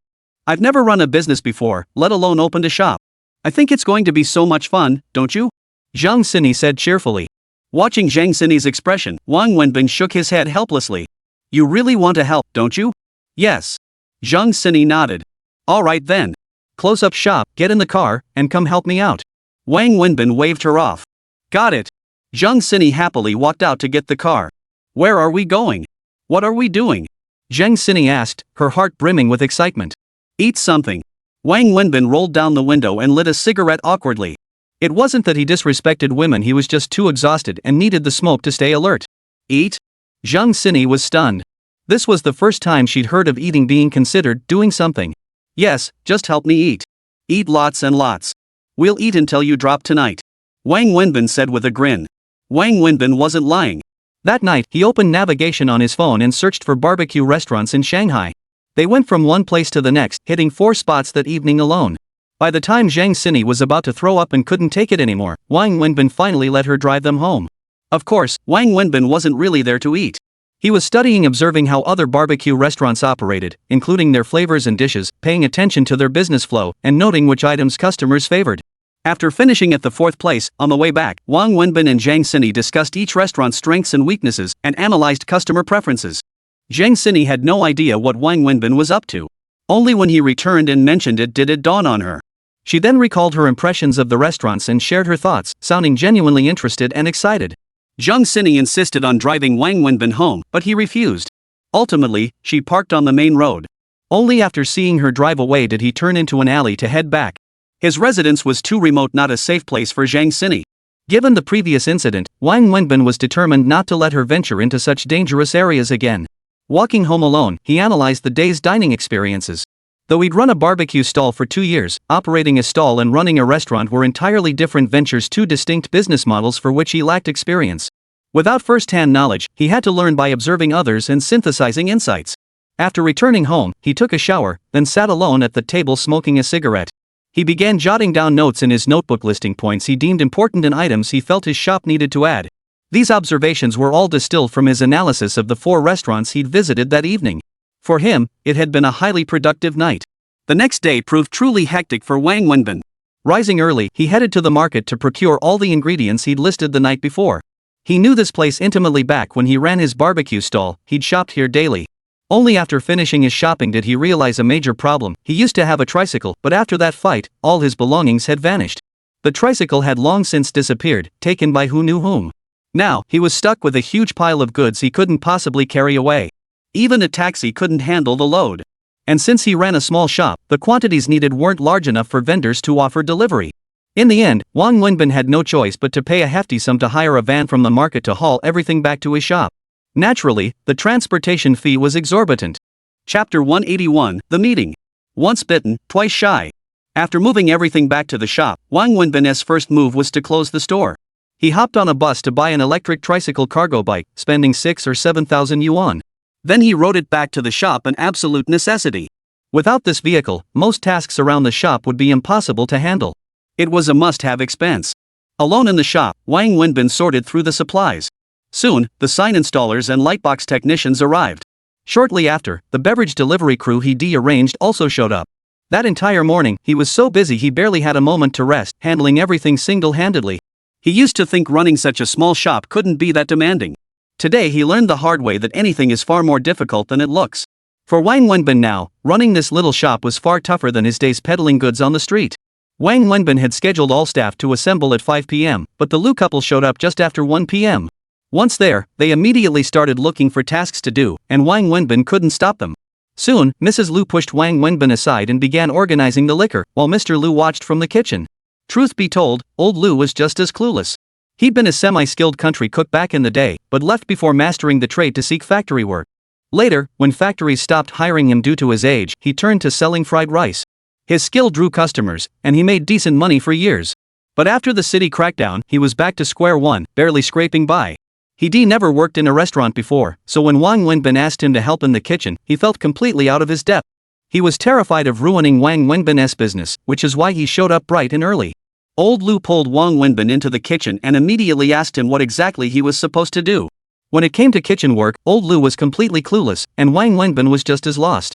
I've never run a business before, let alone opened a shop. I think it's going to be so much fun, don't you? Zhang Sini said cheerfully. Watching Zhang Sini's expression, Wang Wenbin shook his head helplessly. You really want to help, don't you? Yes. Zhang Sini nodded. Alright then. Close up shop, get in the car, and come help me out. Wang Wenbin waved her off. Got it. Zhang Sini happily walked out to get the car. Where are we going? What are we doing? Zhang Sini asked, her heart brimming with excitement. Eat something. Wang Wenbin rolled down the window and lit a cigarette awkwardly. It wasn't that he disrespected women, he was just too exhausted and needed the smoke to stay alert. Eat? Zhang Sini was stunned. This was the first time she'd heard of eating being considered doing something. Yes, just help me eat. Eat lots and lots. We'll eat until you drop tonight. Wang Wenbin said with a grin. Wang Wenbin wasn't lying. That night, he opened navigation on his phone and searched for barbecue restaurants in Shanghai. They went from one place to the next, hitting 4 spots that evening alone. By the time Zhang Sini was about to throw up and couldn't take it anymore, Wang Wenbin finally let her drive them home. Of course, Wang Wenbin wasn't really there to eat. He was studying, observing how other barbecue restaurants operated, including their flavors and dishes, paying attention to their business flow, and noting which items customers favored. After finishing at the 4th place, on the way back, Wang Wenbin and Zhang Sini discussed each restaurant's strengths and weaknesses, and analyzed customer preferences. Zhang Sini had no idea what Wang Wenbin was up to. Only when he returned and mentioned it did it dawn on her. She then recalled her impressions of the restaurants and shared her thoughts, sounding genuinely interested and excited. Zhang Sini insisted on driving Wang Wenbin home, but he refused. Ultimately, she parked on the main road. Only after seeing her drive away did he turn into an alley to head back. His residence was too remote, not a safe place for Zhang Sini. Given the previous incident, Wang Wenbin was determined not to let her venture into such dangerous areas again. Walking home alone, he analyzed the day's dining experiences. Though he'd run a barbecue stall for 2 years, operating a stall and running a restaurant were entirely different ventures, 2 distinct business models for which he lacked experience. Without first-hand knowledge, he had to learn by observing others and synthesizing insights. After returning home, he took a shower, then sat alone at the table smoking a cigarette. He began jotting down notes in his notebook listing points he deemed important and items he felt his shop needed to add. These observations were all distilled from his analysis of the 4 restaurants he'd visited that evening. For him, it had been a highly productive night. The next day proved truly hectic for Wang Wenbin. Rising early, he headed to the market to procure all the ingredients he'd listed the night before. He knew this place intimately back when he ran his barbecue stall, he'd shopped here daily. Only after finishing his shopping did he realize a major problem. He used to have a tricycle, but after that fight, all his belongings had vanished. The tricycle had long since disappeared, taken by who knew whom. Now, he was stuck with a huge pile of goods he couldn't possibly carry away. Even a taxi couldn't handle the load. And since he ran a small shop, the quantities needed weren't large enough for vendors to offer delivery. In the end, Wang Wenbin had no choice but to pay a hefty sum to hire a van from the market to haul everything back to his shop. Naturally, the transportation fee was exorbitant. Chapter 181, The Meeting. Once bitten, twice shy. After moving everything back to the shop, Wang Wenbin's first move was to close the store. He hopped on a bus to buy an electric tricycle cargo bike, spending 6,000 or 7,000 yuan. Then he rode it back to the shop, an absolute necessity. Without this vehicle, most tasks around the shop would be impossible to handle. It was a must-have expense. Alone in the shop, Wang Wenbin sorted through the supplies. Soon, the sign installers and lightbox technicians arrived. Shortly after, the beverage delivery crew he'd arranged also showed up. That entire morning, he was so busy he barely had a moment to rest, handling everything single-handedly. He used to think running such a small shop couldn't be that demanding. Today he learned the hard way that anything is far more difficult than it looks. For Wang Wenbin now, running this little shop was far tougher than his days peddling goods on the street. Wang Wenbin had scheduled all staff to assemble at 5 p.m., but the Lu couple showed up just after 1 p.m. Once there, they immediately started looking for tasks to do, and Wang Wenbin couldn't stop them. Soon, Mrs. Lu pushed Wang Wenbin aside and began organizing the liquor, while Mr. Lu watched from the kitchen. Truth be told, old Lu was just as clueless. He'd been a semi-skilled country cook back in the day, but left before mastering the trade to seek factory work. Later, when factories stopped hiring him due to his age, he turned to selling fried rice. His skill drew customers, and he made decent money for years. But after the city crackdown, he was back to square one, barely scraping by. He'd never worked in a restaurant before, so when Wang Wenbin asked him to help in the kitchen, he felt completely out of his depth. He was terrified of ruining Wang Wenbin's business, which is why he showed up bright and early. Old Lu pulled Wang Wenbin into the kitchen and immediately asked him what exactly he was supposed to do. When it came to kitchen work, old Lu was completely clueless, and Wang Wenbin was just as lost.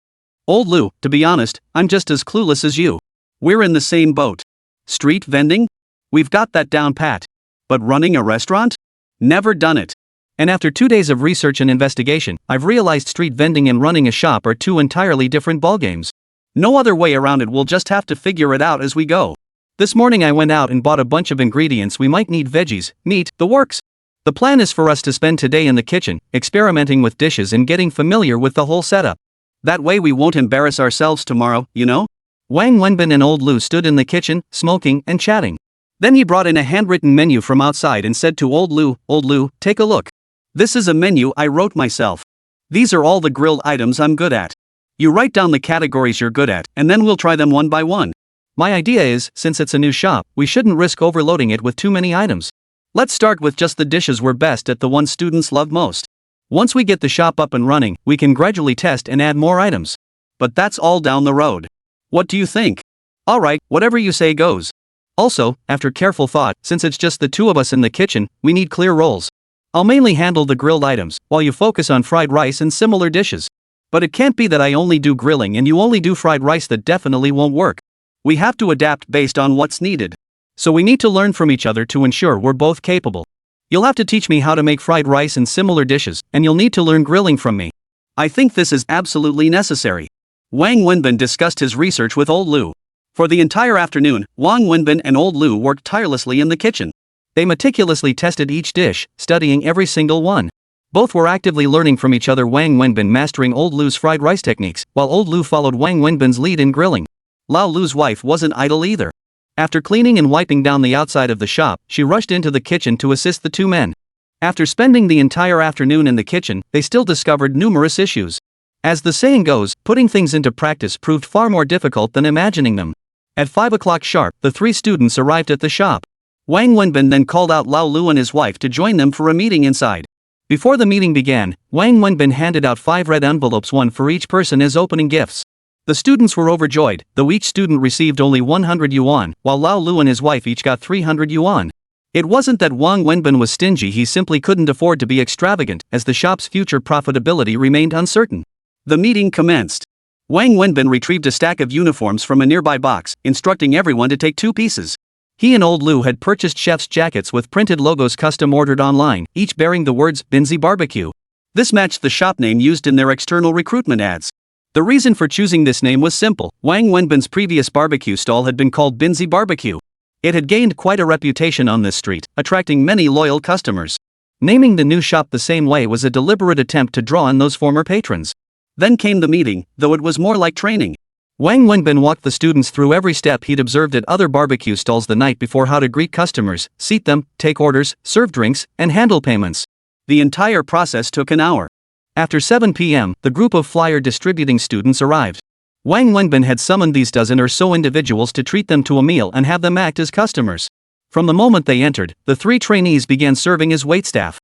Old Lu, to be honest, I'm just as clueless as you. We're in the same boat. Street vending? We've got that down pat. But running a restaurant? Never done it. And after 2 days of research and investigation, I've realized street vending and running a shop are two entirely different ballgames. No other way around it, we'll just have to figure it out as we go. This morning I went out and bought a bunch of ingredients we might need: veggies, meat, the works. The plan is for us to spend today in the kitchen, experimenting with dishes and getting familiar with the whole setup. That way we won't embarrass ourselves tomorrow, you know? Wang Wenbin and old Lu stood in the kitchen, smoking and chatting. Then he brought in a handwritten menu from outside and said to old Lu, take a look. This is a menu I wrote myself. These are all the grilled items I'm good at. You write down the categories you're good at, and then we'll try them one by one. My idea is, since it's a new shop, we shouldn't risk overloading it with too many items. Let's start with just the dishes we're best at, the ones students love most. Once we get the shop up and running, we can gradually test and add more items. But that's all down the road. What do you think? Alright, whatever you say goes. Also, after careful thought, since it's just the two of us in the kitchen, we need clear roles. I'll mainly handle the grilled items, while you focus on fried rice and similar dishes. But it can't be that I only do grilling and you only do fried rice. That definitely won't work. We have to adapt based on what's needed. So we need to learn from each other to ensure we're both capable. You'll have to teach me how to make fried rice and similar dishes, and you'll need to learn grilling from me. I think this is absolutely necessary. Wang Wenbin discussed his research with old Lu. For the entire afternoon, Wang Wenbin and old Lu worked tirelessly in the kitchen. They meticulously tested each dish, studying every single one. Both were actively learning from each other, Wang Wenbin mastering old Lu's fried rice techniques, while old Lu followed Wang Wenbin's lead in grilling. Lao Lu's wife wasn't idle either. After cleaning and wiping down the outside of the shop, she rushed into the kitchen to assist the two men. After spending the entire afternoon in the kitchen, they still discovered numerous issues. As the saying goes, putting things into practice proved far more difficult than imagining them. At 5 o'clock sharp, the three students arrived at the shop. Wang Wenbin then called out Lao Lu and his wife to join them for a meeting inside. Before the meeting began, Wang Wenbin handed out 5 red envelopes, one for each person, as opening gifts. The students were overjoyed, though each student received only 100 yuan, while Lao Lu and his wife each got 300 yuan. It wasn't that Wang Wenbin was stingy, he simply couldn't afford to be extravagant, as the shop's future profitability remained uncertain. The meeting commenced. Wang Wenbin retrieved a stack of uniforms from a nearby box, instructing everyone to take 2 pieces. He and old Lu had purchased chef's jackets with printed logos custom ordered online, each bearing the words Binzi Barbecue. This matched the shop name used in their external recruitment ads. The reason for choosing this name was simple. Wang Wenbin's previous barbecue stall had been called Binzi Barbecue. It had gained quite a reputation on this street, attracting many loyal customers. Naming the new shop the same way was a deliberate attempt to draw on those former patrons. Then came the meeting, though it was more like training. Wang Wenbin walked the students through every step he'd observed at other barbecue stalls the night before: how to greet customers, seat them, take orders, serve drinks, and handle payments. The entire process took an hour. After 7 p.m., the group of flyer distributing students arrived. Wang Wenbin had summoned these dozen or so individuals to treat them to a meal and have them act as customers. From the moment they entered, the 3 trainees began serving as waitstaff.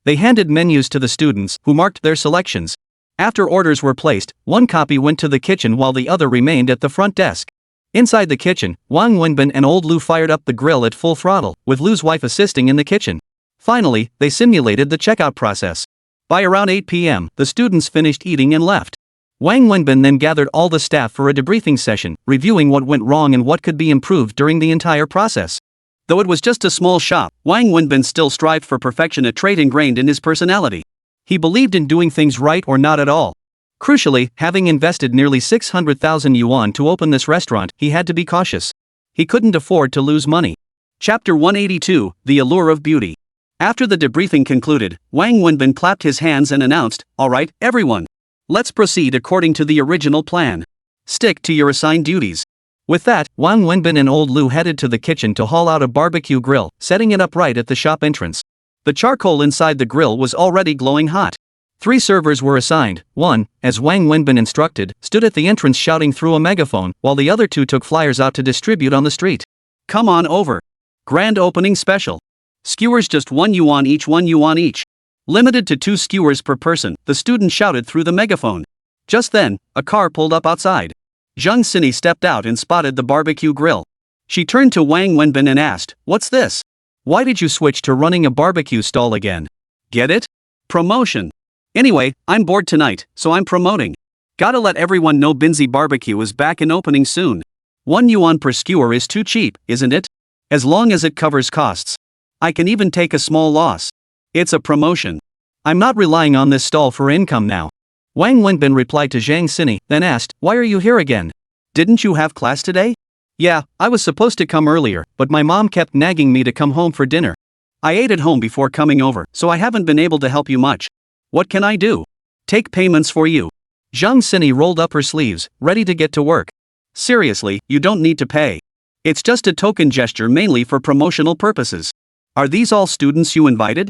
They handed menus to the students, who marked their selections. After orders were placed, one copy went to the kitchen while the other remained at the front desk. Inside the kitchen, Wang Wenbin and old Lu fired up the grill at full throttle, with Lu's wife assisting in the kitchen. Finally, they simulated the checkout process. By around 8 p.m., the students finished eating and left. Wang Wenbin then gathered all the staff for a debriefing session, reviewing what went wrong and what could be improved during the entire process. Though it was just a small shop, Wang Wenbin still strived for perfection, a trait ingrained in his personality. He believed in doing things right or not at all. Crucially, having invested nearly 600,000 yuan to open this restaurant, he had to be cautious. He couldn't afford to lose money. Chapter 182, The Allure of Beauty. After the debriefing concluded, Wang Wenbin clapped his hands and announced, "Alright, everyone. Let's proceed according to the original plan. Stick to your assigned duties." With that, Wang Wenbin and old Lu headed to the kitchen to haul out a barbecue grill, setting it up right at the shop entrance. The charcoal inside the grill was already glowing hot. 3 servers were assigned. One, as Wang Wenbin instructed, stood at the entrance shouting through a megaphone, while the other 2 took flyers out to distribute on the street. "Come on over. Grand opening special. Skewers just 1 yuan each, 1 yuan each. Limited to 2 skewers per person," the student shouted through the megaphone. Just then, a car pulled up outside. Zheng Sini stepped out and spotted the barbecue grill. She turned to Wang Wenbin and asked, "What's this? Why did you switch to running a barbecue stall again? Get it? Promotion. Anyway, I'm bored tonight, so I'm promoting. Gotta let everyone know Binzi Barbecue is back and opening soon." 1 yuan per skewer is too cheap, isn't it? As long as it covers costs. I can even take a small loss. It's a promotion. I'm not relying on this stall for income now. Wang Wenbin replied to Zhang Xini, then asked, why are you here again? Didn't you have class today? Yeah, I was supposed to come earlier, but my mom kept nagging me to come home for dinner. I ate at home before coming over, so I haven't been able to help you much. What can I do? Take payments for you. Zhang Xini rolled up her sleeves, ready to get to work. Seriously, you don't need to pay. It's just a token gesture mainly for promotional purposes. Are these all students you invited?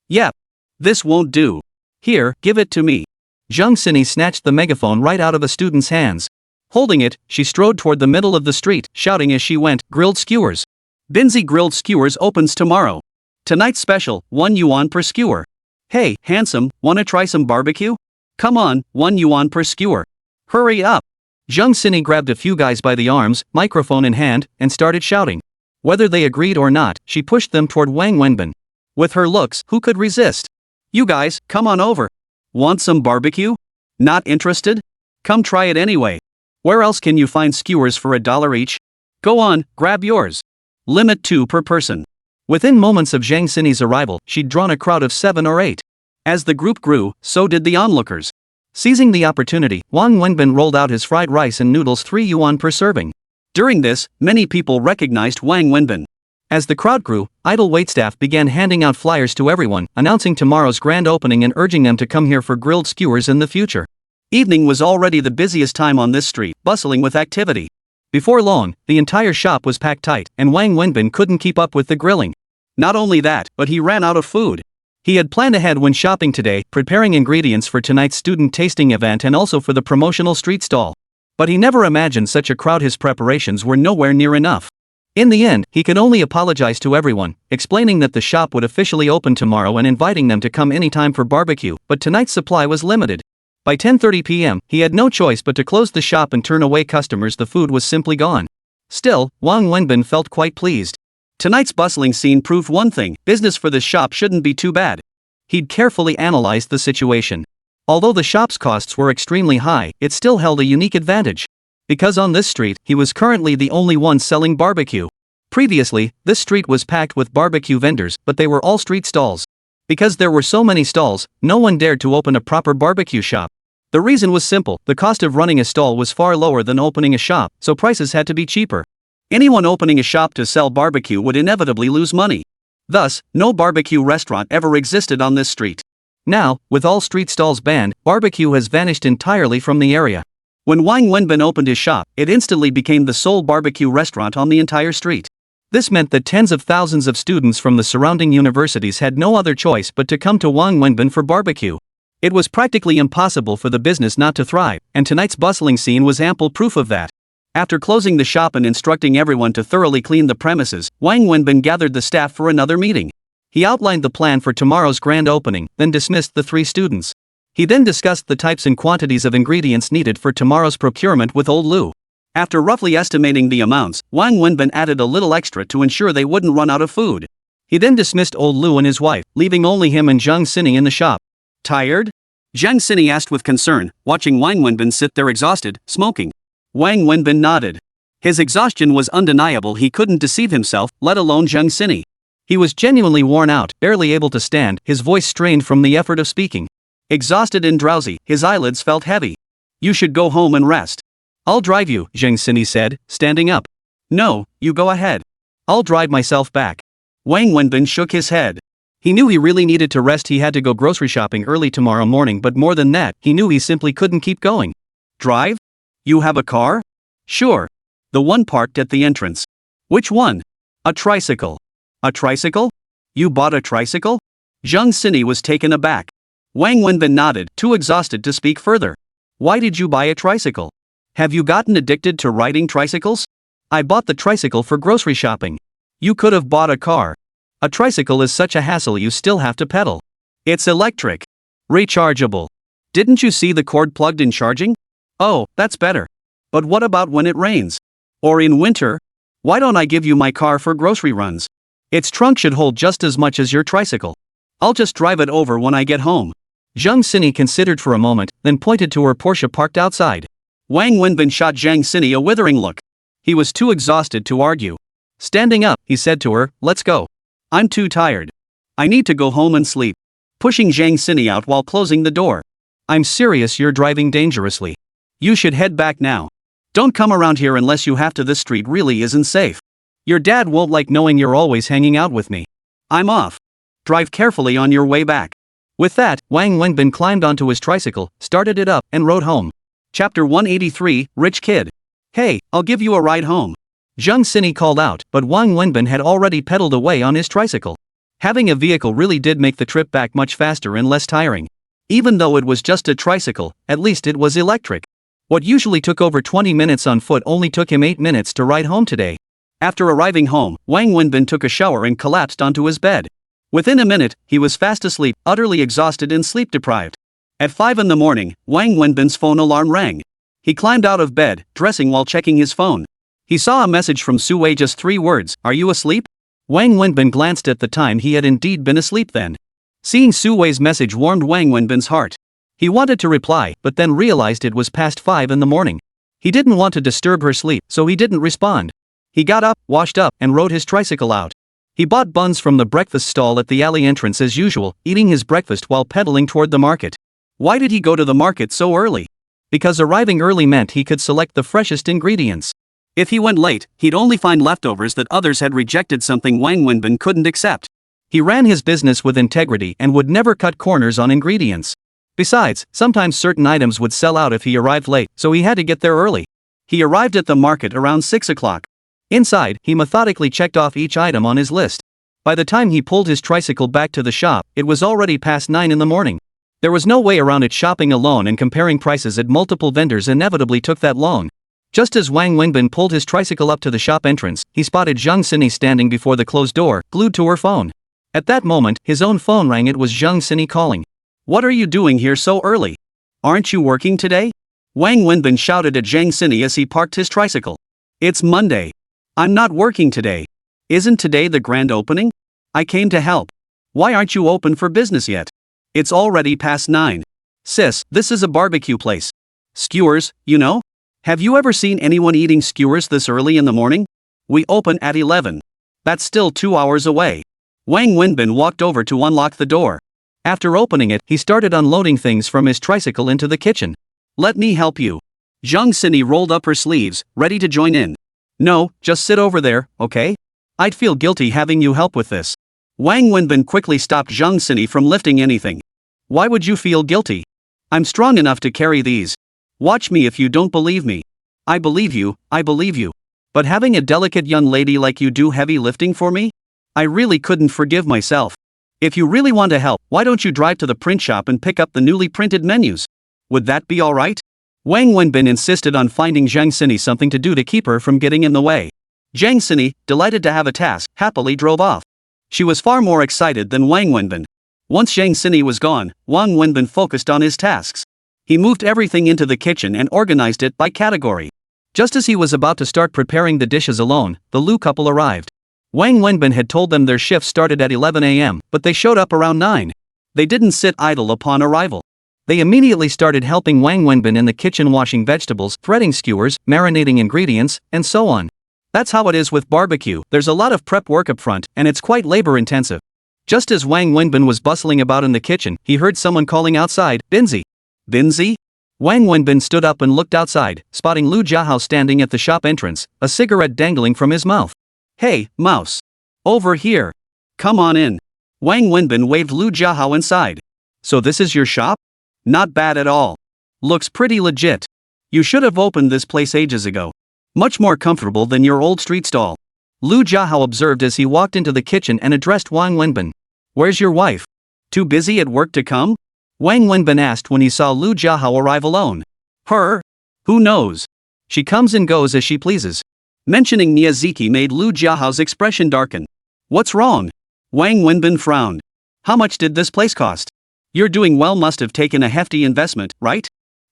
Yep. This won't do. Here, give it to me. Zhang Xini snatched the megaphone right out of a student's hands. Holding it, she strode toward the middle of the street, shouting as she went, grilled skewers. Binzi grilled skewers opens tomorrow. Tonight's special, 1 yuan per skewer. Hey, handsome, wanna try some barbecue? Come on, 1 yuan per skewer. Hurry up. Zhang Xini grabbed a few guys by the arms, microphone in hand, and started shouting. Whether they agreed or not, she pushed them toward Wang Wenbin. With her looks, who could resist? You guys, come on over. Want some barbecue? Not interested? Come try it anyway. Where else can you find skewers for $1 each? Go on, grab yours. Limit 2 per person. Within moments of Zhang Xini's arrival, she'd drawn a crowd of 7 or 8. As the group grew, so did the onlookers. Seizing the opportunity, Wang Wenbin rolled out his fried rice and noodles 3 yuan per serving. During this, many people recognized Wang Wenbin. As the crowd grew, idle waitstaff began handing out flyers to everyone, announcing tomorrow's grand opening and urging them to come here for grilled skewers in the future. Evening was already the busiest time on this street, bustling with activity. Before long, the entire shop was packed tight, and Wang Wenbin couldn't keep up with the grilling. Not only that, but he ran out of food. He had planned ahead when shopping today, preparing ingredients for tonight's student tasting event and also for the promotional street stall. But he never imagined such a crowd. His preparations were nowhere near enough. In the end, he could only apologize to everyone, explaining that the shop would officially open tomorrow and inviting them to come anytime for barbecue, but tonight's supply was limited. By 10:30 p.m., he had no choice but to close the shop and turn away customers. The food was simply gone. Still, Wang Wenbin felt quite pleased. Tonight's bustling scene proved one thing: business for this shop shouldn't be too bad. He'd carefully analyzed the situation. Although the shop's costs were extremely high, it still held a unique advantage. Because on this street, he was currently the only one selling barbecue. Previously, this street was packed with barbecue vendors, but they were all street stalls. Because there were so many stalls, no one dared to open a proper barbecue shop. The reason was simple: the cost of running a stall was far lower than opening a shop, so prices had to be cheaper. Anyone opening a shop to sell barbecue would inevitably lose money. Thus, no barbecue restaurant ever existed on this street. Now, with all street stalls banned, barbecue has vanished entirely from the area. When Wang Wenbin opened his shop, it instantly became the sole barbecue restaurant on the entire street. This meant that tens of thousands of students from the surrounding universities had no other choice but to come to Wang Wenbin for barbecue. It was practically impossible for the business not to thrive, and tonight's bustling scene was ample proof of that. After closing the shop and instructing everyone to thoroughly clean the premises, Wang Wenbin gathered the staff for another meeting. He outlined the plan for tomorrow's grand opening, then dismissed the 3 students. He then discussed the types and quantities of ingredients needed for tomorrow's procurement with old Lu. After roughly estimating the amounts, Wang Wenbin added a little extra to ensure they wouldn't run out of food. He then dismissed old Lu and his wife, leaving only him and Zhang Xini in the shop. Tired? Zhang Xini asked with concern, watching Wang Wenbin sit there exhausted, smoking. Wang Wenbin nodded. His exhaustion was undeniable. He couldn't deceive himself, let alone Zhang Xini. He was genuinely worn out, barely able to stand, his voice strained from the effort of speaking. Exhausted and drowsy, his eyelids felt heavy. You should go home and rest. I'll drive you, Zhang Xini said, standing up. No, you go ahead. I'll drive myself back. Wang Wenbin shook his head. He knew he really needed to rest. He had to go grocery shopping early tomorrow morning, but more than that, he knew he simply couldn't keep going. Drive? You have a car? Sure. The one parked at the entrance. Which one? A tricycle. A tricycle? You bought a tricycle? Zhang Xini was taken aback. Wang Wenbin nodded, too exhausted to speak further. Why did you buy a tricycle? Have you gotten addicted to riding tricycles? I bought the tricycle for grocery shopping. You could have bought a car. A tricycle is such a hassle. You still have to pedal. It's electric. Rechargeable. Didn't you see the cord plugged in charging? Oh, that's better. But what about when it rains? Or in winter? Why don't I give you my car for grocery runs? Its trunk should hold just as much as your tricycle. I'll just drive it over when I get home. Zhang Xini considered for a moment, then pointed to her Porsche parked outside. Wang Wenbin shot Zhang Xini a withering look. He was too exhausted to argue. Standing up, he said to her, "Let's go. I'm too tired. I need to go home and sleep." Pushing Zhang Sini out while closing the door. "I'm serious, you're driving dangerously. You should head back now. Don't come around here unless you have to. This street really isn't safe. Your dad won't like knowing you're always hanging out with me. I'm off. Drive carefully on your way back." With that, Wang Wenbin climbed onto his tricycle, started it up, and rode home. Chapter 183, Rich Kid. "Hey, I'll give you a ride home," Zhang Sini called out, but Wang Wenbin had already pedaled away on his tricycle. Having a vehicle really did make the trip back much faster and less tiring. Even though it was just a tricycle, at least it was electric. What usually took over 20 minutes on foot only took him 8 minutes to ride home today. After arriving home, Wang Wenbin took a shower and collapsed onto his bed. Within a minute, he was fast asleep, utterly exhausted and sleep-deprived. At 5 in the morning, Wang Wenbin's phone alarm rang. He climbed out of bed, dressing while checking his phone. He saw a message from Su Wei, just 3 words, "Are you asleep?" Wang Wenbin glanced at the time. He had indeed been asleep then. Seeing Su Wei's message warmed Wang Wenbin's heart. He wanted to reply, but then realized it was past 5 in the morning. He didn't want to disturb her sleep, so he didn't respond. He got up, washed up, and rode his tricycle out. He bought buns from the breakfast stall at the alley entrance as usual, eating his breakfast while pedaling toward the market. Why did he go to the market so early? Because arriving early meant he could select the freshest ingredients. If he went late, he'd only find leftovers that others had rejected, something Wang Wenbin couldn't accept. He ran his business with integrity and would never cut corners on ingredients. Besides, sometimes certain items would sell out if he arrived late, so he had to get there early. He arrived at the market around 6 o'clock. Inside, he methodically checked off each item on his list. By the time he pulled his tricycle back to the shop, it was already past 9 in the morning. There was no way around it. Shopping alone and comparing prices at multiple vendors inevitably took that long. Just as Wang Wenbin pulled his tricycle up to the shop entrance, he spotted Zhang Sini standing before the closed door, glued to her phone. At that moment, his own phone rang. It was Zhang Sini calling. "What are you doing here so early? Aren't you working today?" Wang Wenbin shouted at Zhang Sini as he parked his tricycle. "It's Monday. I'm not working today. Isn't today the grand opening? I came to help. Why aren't you open for business yet? It's already past 9. Sis, this is a barbecue place. Skewers, you know? Have you ever seen anyone eating skewers this early in the morning? We open at 11. That's still 2 hours away." Wang Wenbin walked over to unlock the door. After opening it, he started unloading things from his tricycle into the kitchen. "Let me help you." Zhang Sini rolled up her sleeves, ready to join in. "No, just sit over there, okay? I'd feel guilty having you help with this." Wang Wenbin quickly stopped Zhang Sini from lifting anything. "Why would you feel guilty? I'm strong enough to carry these. Watch me if you don't believe me." I believe you. But having a delicate young lady like you do heavy lifting for me? I really couldn't forgive myself. If you really want to help, why don't you drive to the print shop and pick up the newly printed menus? Would that be alright? Wang Wenbin insisted on finding Zhang Sini something to do to keep her from getting in the way. Zhang Sini, delighted to have a task, happily drove off. She was far more excited than Wang Wenbin. Once Zhang Sini was gone, Wang Wenbin focused on his tasks. He moved everything into the kitchen and organized it by category. Just as he was about to start preparing the dishes alone, the Lu couple arrived. Wang Wenbin had told them their shift started at 11 a.m., but they showed up around 9. They didn't sit idle upon arrival. They immediately started helping Wang Wenbin in the kitchen, washing vegetables, threading skewers, marinating ingredients, and so on. That's how it is with barbecue. There's a lot of prep work up front, and it's quite labor-intensive. Just as Wang Wenbin was bustling about in the kitchen, he heard someone calling outside, "Binzi." "Binzi?" Wang Wenbin stood up and looked outside, spotting Lu Jiahao standing at the shop entrance, a cigarette dangling from his mouth. "Hey, mouse. Over here. Come on in." Wang Wenbin waved Lu Jiahao inside. "So this is your shop? Not bad at all. Looks pretty legit. You should have opened this place ages ago. Much more comfortable than your old street stall." Lu Jiahao observed as he walked into the kitchen and addressed Wang Wenbin. "Where's your wife? Too busy at work to come?" Wang Wenbin asked when he saw Lu Jiahao arrive alone. "Her? Who knows? She comes and goes as she pleases." Mentioning Miyazaki made Lu Jiahao's expression darken. "What's wrong?" Wang Wenbin frowned. "How much did this place cost? You're doing well, must have taken a hefty investment, right?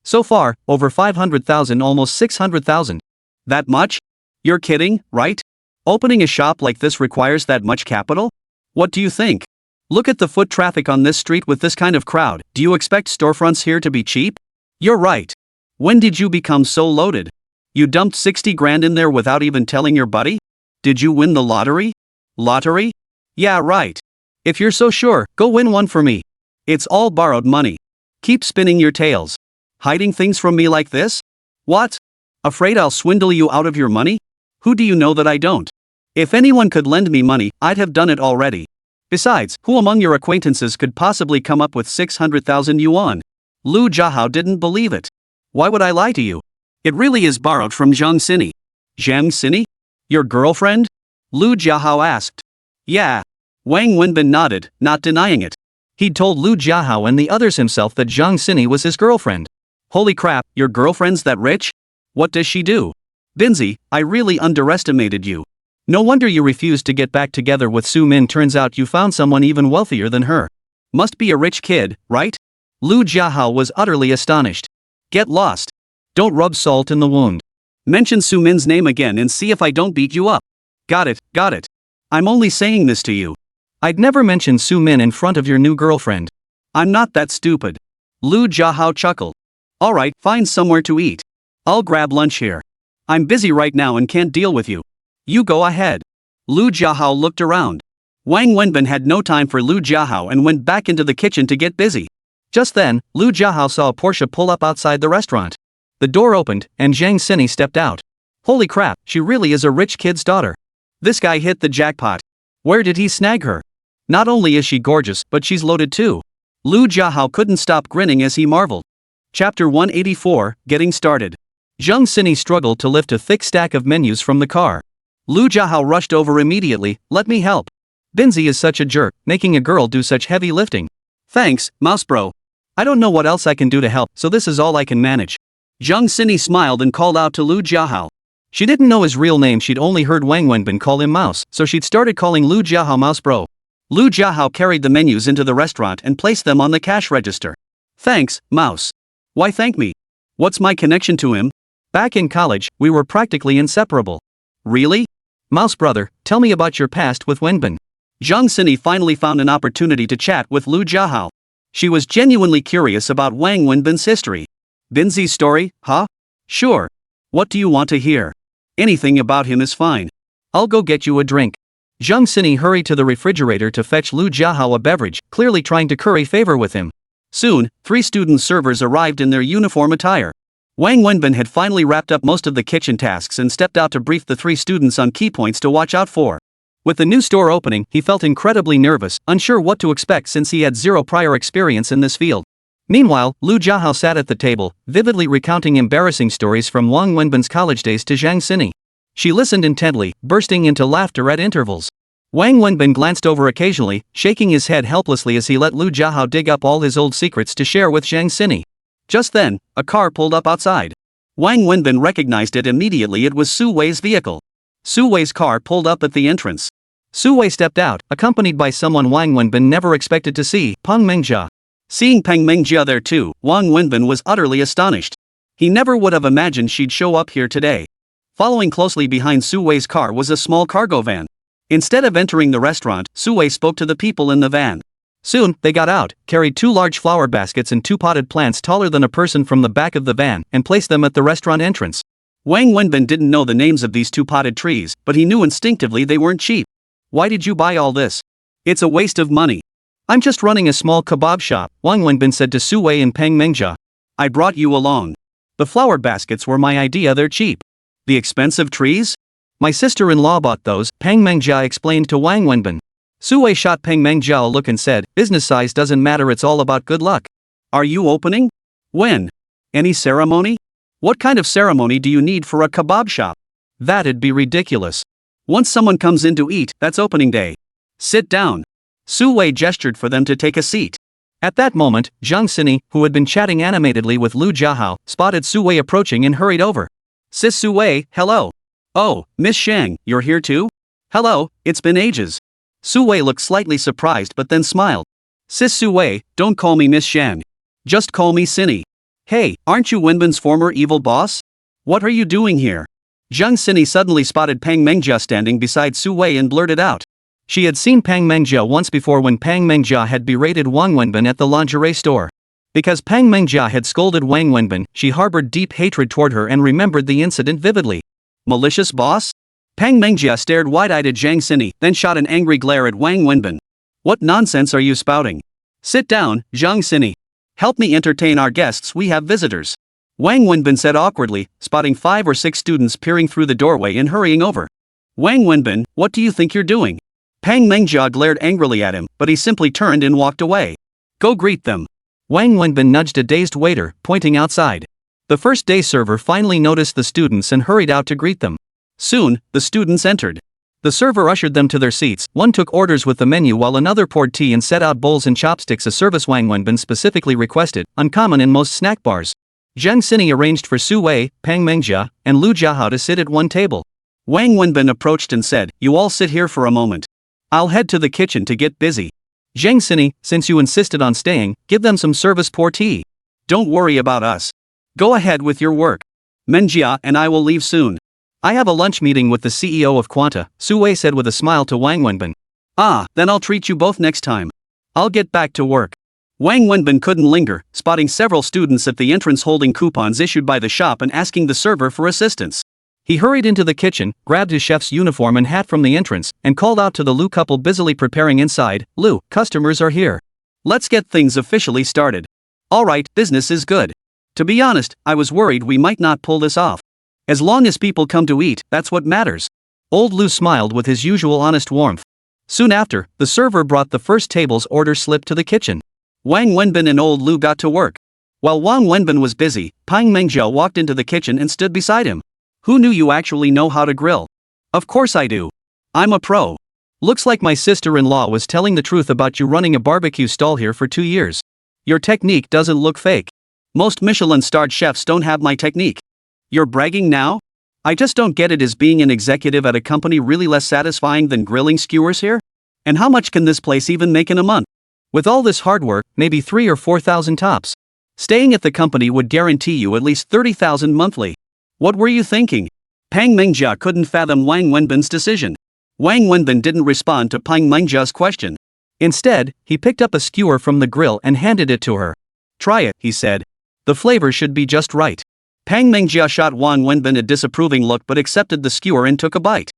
So far, over 500,000, almost 600,000. That much? You're kidding, right? Opening a shop like this requires that much capital? What do you think? Look at the foot traffic on this street with this kind of crowd. Do you expect storefronts here to be cheap? You're right. When did you become so loaded? You dumped 60 grand in there without even telling your buddy? Did you win the lottery? Lottery? Yeah, right. If you're so sure, go win one for me. It's all borrowed money. Keep spinning your tails. Hiding things from me like this? What? Afraid I'll swindle you out of your money? Who do you know that I don't? If anyone could lend me money, I'd have done it already. Besides, who among your acquaintances could possibly come up with 600,000 yuan? Lu Jiahao didn't believe it. Why would I lie to you? It really is borrowed from Zhang Sini. Zhang Sini? Your girlfriend? Lu Jiahao asked. Yeah. Wang Wenbin nodded, not denying it. He'd told Lu Jiahao and the others himself that Zhang Sini was his girlfriend. Holy crap, your girlfriend's that rich? What does she do? Binzi, I really underestimated you. No wonder you refused to get back together with Su Min. Turns out you found someone even wealthier than her. Must be a rich kid, right? Lu Jiahao was utterly astonished. Get lost. Don't rub salt in the wound. Mention Su Min's name again and see if I don't beat you up. Got it, got it. I'm only saying this to you. I'd never mention Su Min in front of your new girlfriend. I'm not that stupid. Lu Jiahao chuckled. Alright, find somewhere to eat. I'll grab lunch here. I'm busy right now and can't deal with you. You go ahead. Lu Jiahao looked around. Wang Wenbin had no time for Lu Jiahao and went back into the kitchen to get busy. Just then, Lu Jiahao saw a Porsche pull up outside the restaurant. The door opened, and Zhang Sini stepped out. Holy crap, she really is a rich kid's daughter. This guy hit the jackpot. Where did he snag her? Not only is she gorgeous, but she's loaded too. Lu Jiahao couldn't stop grinning as he marveled. Chapter 184, Getting Started. Zhang Sini struggled to lift a thick stack of menus from the car. Lu Jiahao rushed over immediately. Let me help. Binzi is such a jerk, making a girl do such heavy lifting. Thanks, mouse bro. I don't know what else I can do to help, so this is all I can manage. Zhang Sini smiled and called out to Lu Jiahao. She didn't know his real name. She'd only heard Wang Wenbin call him Mouse, so she'd started calling Lu Jiahao Mouse bro. Lu Jiahao carried the menus into the restaurant and placed them on the cash register. Thanks, Mouse. Why thank me? What's my connection to him? Back in college, we were practically inseparable. Really? Mouse brother, tell me about your past with Wenbin. Zhang Sini finally found an opportunity to chat with Lu Jiahao. She was genuinely curious about Wang Wenbin's history. Binzi's story, huh? Sure. What do you want to hear? Anything about him is fine. I'll go get you a drink. Zhang Sini hurried to the refrigerator to fetch Lu Jiahao a beverage, clearly trying to curry favor with him. Soon, 3 student servers arrived in their uniform attire. Wang Wenbin had finally wrapped up most of the kitchen tasks and stepped out to brief the 3 students on key points to watch out for. With the new store opening, he felt incredibly nervous, unsure what to expect since he had zero prior experience in this field. Meanwhile, Lu Jiahao sat at the table, vividly recounting embarrassing stories from Wang Wenbin's college days to Zhang Sini. She listened intently, bursting into laughter at intervals. Wang Wenbin glanced over occasionally, shaking his head helplessly as he let Lu Jiahao dig up all his old secrets to share with Zhang Sini. Just then, a car pulled up outside. Wang Wenbin recognized it immediately. It was Su Wei's vehicle. Su Wei's car pulled up at the entrance. Su Wei stepped out, accompanied by someone Wang Wenbin never expected to see, Peng Mengjia. Seeing Peng Mengjia there too, Wang Wenbin was utterly astonished. He never would have imagined she'd show up here today. Following closely behind Su Wei's car was a small cargo van. Instead of entering the restaurant, Su Wei spoke to the people in the van. Soon, they got out, carried 2 large flower baskets and 2 potted plants taller than a person from the back of the van, and placed them at the restaurant entrance. Wang Wenbin didn't know the names of these 2 potted trees, but he knew instinctively they weren't cheap. Why did you buy all this? It's a waste of money. I'm just running a small kebab shop, Wang Wenbin said to Su Wei and Peng Mengjia. I brought you along. The flower baskets were my idea. They're cheap. The expensive trees? My sister-in-law bought those, Peng Mengjia explained to Wang Wenbin. Su Wei shot Peng Mengjia a look and said, business size doesn't matter, it's all about good luck. Are you opening? When? Any ceremony? What kind of ceremony do you need for a kebab shop? That'd be ridiculous. Once someone comes in to eat, that's opening day. Sit down. Su Wei gestured for them to take a seat. At that moment, Zhang Sini, who had been chatting animatedly with Lu Jiahao, spotted Su Wei approaching and hurried over. Sis Su Wei, hello. Oh, Miss Shang, you're here too? Hello, it's been ages. Su Wei looked slightly surprised but then smiled. Sis Su Wei, don't call me Miss Shang. Just call me Sini. Hey, aren't you Wenbin's former evil boss? What are you doing here? Zhang Sini suddenly spotted Peng Mengjia standing beside Su Wei and blurted out. She had seen Peng Mengjia once before when Peng Mengjia had berated Wang Wenbin at the lingerie store. Because Pang Mengjia had scolded Wang Wenbin, she harbored deep hatred toward her and remembered the incident vividly. Malicious boss? Pang Mengjia stared wide-eyed at Zhang Xini, then shot an angry glare at Wang Wenbin. What nonsense are you spouting? Sit down, Zhang Xini. Help me entertain our guests, we have visitors. Wang Wenbin said awkwardly, spotting 5 or 6 students peering through the doorway and hurrying over. Wang Wenbin, what do you think you're doing? Pang Mengjia glared angrily at him, but he simply turned and walked away. Go greet them. Wang Wenbin nudged a dazed waiter, pointing outside. The first day server finally noticed the students and hurried out to greet them. Soon, the students entered. The server ushered them to their seats. One took orders with the menu while another poured tea and set out bowls and chopsticks, a service Wang Wenbin specifically requested, uncommon in most snack bars. Zhang Xini arranged for Su Wei, Pang Mengjia, and Lu Jiahao to sit at one table. Wang Wenbin approached and said, "You all sit here for a moment. I'll head to the kitchen to get busy. Zhang Xini, since you insisted on staying, give them some service pour tea. Don't worry about us. Go ahead with your work. Mengjia and I will leave soon. I have a lunch meeting with the CEO of Quanta," Su Wei said with a smile to Wang Wenbin. "Ah, then I'll treat you both next time. I'll get back to work." Wang Wenbin couldn't linger, spotting several students at the entrance holding coupons issued by the shop and asking the server for assistance. He hurried into the kitchen, grabbed his chef's uniform and hat from the entrance, and called out to the Lu couple busily preparing inside, "Lu, customers are here. Let's get things officially started." "Alright, business is good. To be honest, I was worried we might not pull this off. As long as people come to eat, that's what matters." Old Lu smiled with his usual honest warmth. Soon after, the server brought the first table's order slip to the kitchen. Wang Wenbin and Old Lu got to work. While Wang Wenbin was busy, Pang Mengjia walked into the kitchen and stood beside him. "Who knew you actually know how to grill?" "Of course I do. I'm a pro. Looks like my sister-in-law was telling the truth about you running a barbecue stall here for 2 years. Your technique doesn't look fake. Most Michelin-starred chefs don't have my technique. You're bragging now? I just don't get it. Is being an executive at a company really less satisfying than grilling skewers here? And how much can this place even make in a month? With all this hard work, maybe 3,000 or 4,000 tops. Staying at the company would guarantee you at least 30,000 monthly. What were you thinking?" Pang Mengjia couldn't fathom Wang Wenbin's decision. Wang Wenbin didn't respond to Pang Mengjia's question. Instead, he picked up a skewer from the grill and handed it to her. "Try it," he said. "The flavor should be just right." Pang Mengjia shot Wang Wenbin a disapproving look but accepted the skewer and took a bite.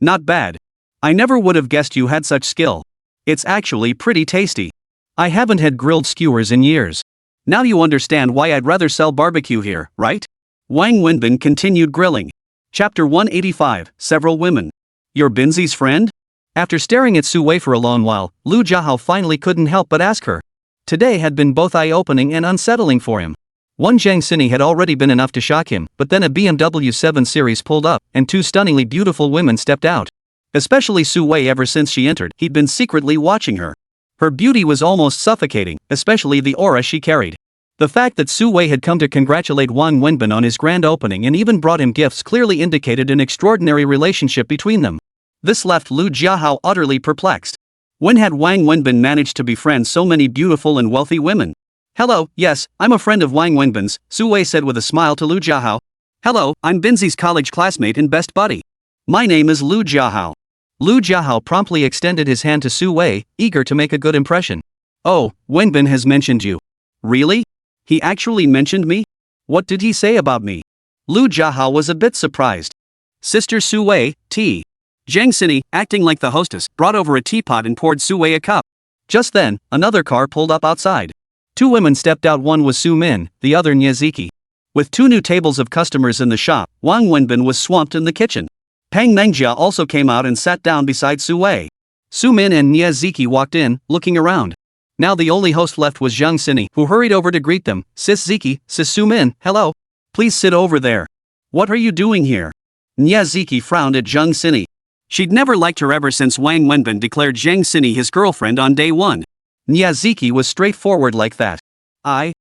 Not bad. I never would have guessed you had such skill. It's actually pretty tasty. I haven't had grilled skewers in years. Now you understand why I'd rather sell barbecue here, right?" Wang Wenbin continued grilling. Chapter 185, Several Women. "You're Binzi's friend?" After staring at Su Wei for a long while, Lu Jiahao finally couldn't help but ask her. Today had been both eye-opening and unsettling for him. One Zhang Xini had already been enough to shock him, but then a BMW 7 Series pulled up, and 2 stunningly beautiful women stepped out. Especially Su Wei. Ever since she entered, he'd been secretly watching her. Her beauty was almost suffocating, especially the aura she carried. The fact that Su Wei had come to congratulate Wang Wenbin on his grand opening and even brought him gifts clearly indicated an extraordinary relationship between them. This left Lu Jiahao utterly perplexed. When had Wang Wenbin managed to befriend so many beautiful and wealthy women? "Hello, yes, I'm a friend of Wang Wenbin's," Su Wei said with a smile to Lu Jiahao. "Hello, I'm Binzi's college classmate and best buddy. My name is Lu Jiahao." Lu Jiahao promptly extended his hand to Su Wei, eager to make a good impression. "Oh, Wenbin has mentioned you." "Really? He actually mentioned me? What did he say about me?" Lu Jiahao was a bit surprised. "Sister Su Wei, tea." Zhang Xini, acting like the hostess, brought over a teapot and poured Su Wei a cup. Just then, another car pulled up outside. 2 women stepped out. One was Su Min, the other Niaziki. With 2 new tables of customers in the shop, Wang Wenbin was swamped in the kitchen. Pang Mengjia also came out and sat down beside Su Wei. Su Min and Niaziki walked in, looking around. Now the only host left was Zhang Xini, who hurried over to greet them. "Sis Ziki, Sis Su Min, hello. Please sit over there." "What are you doing here?" Niaziki frowned at Zhang Xini. She'd never liked her ever since Wang Wenbin declared Zhang Xini his girlfriend on day 1. Niaziki was straightforward like that. I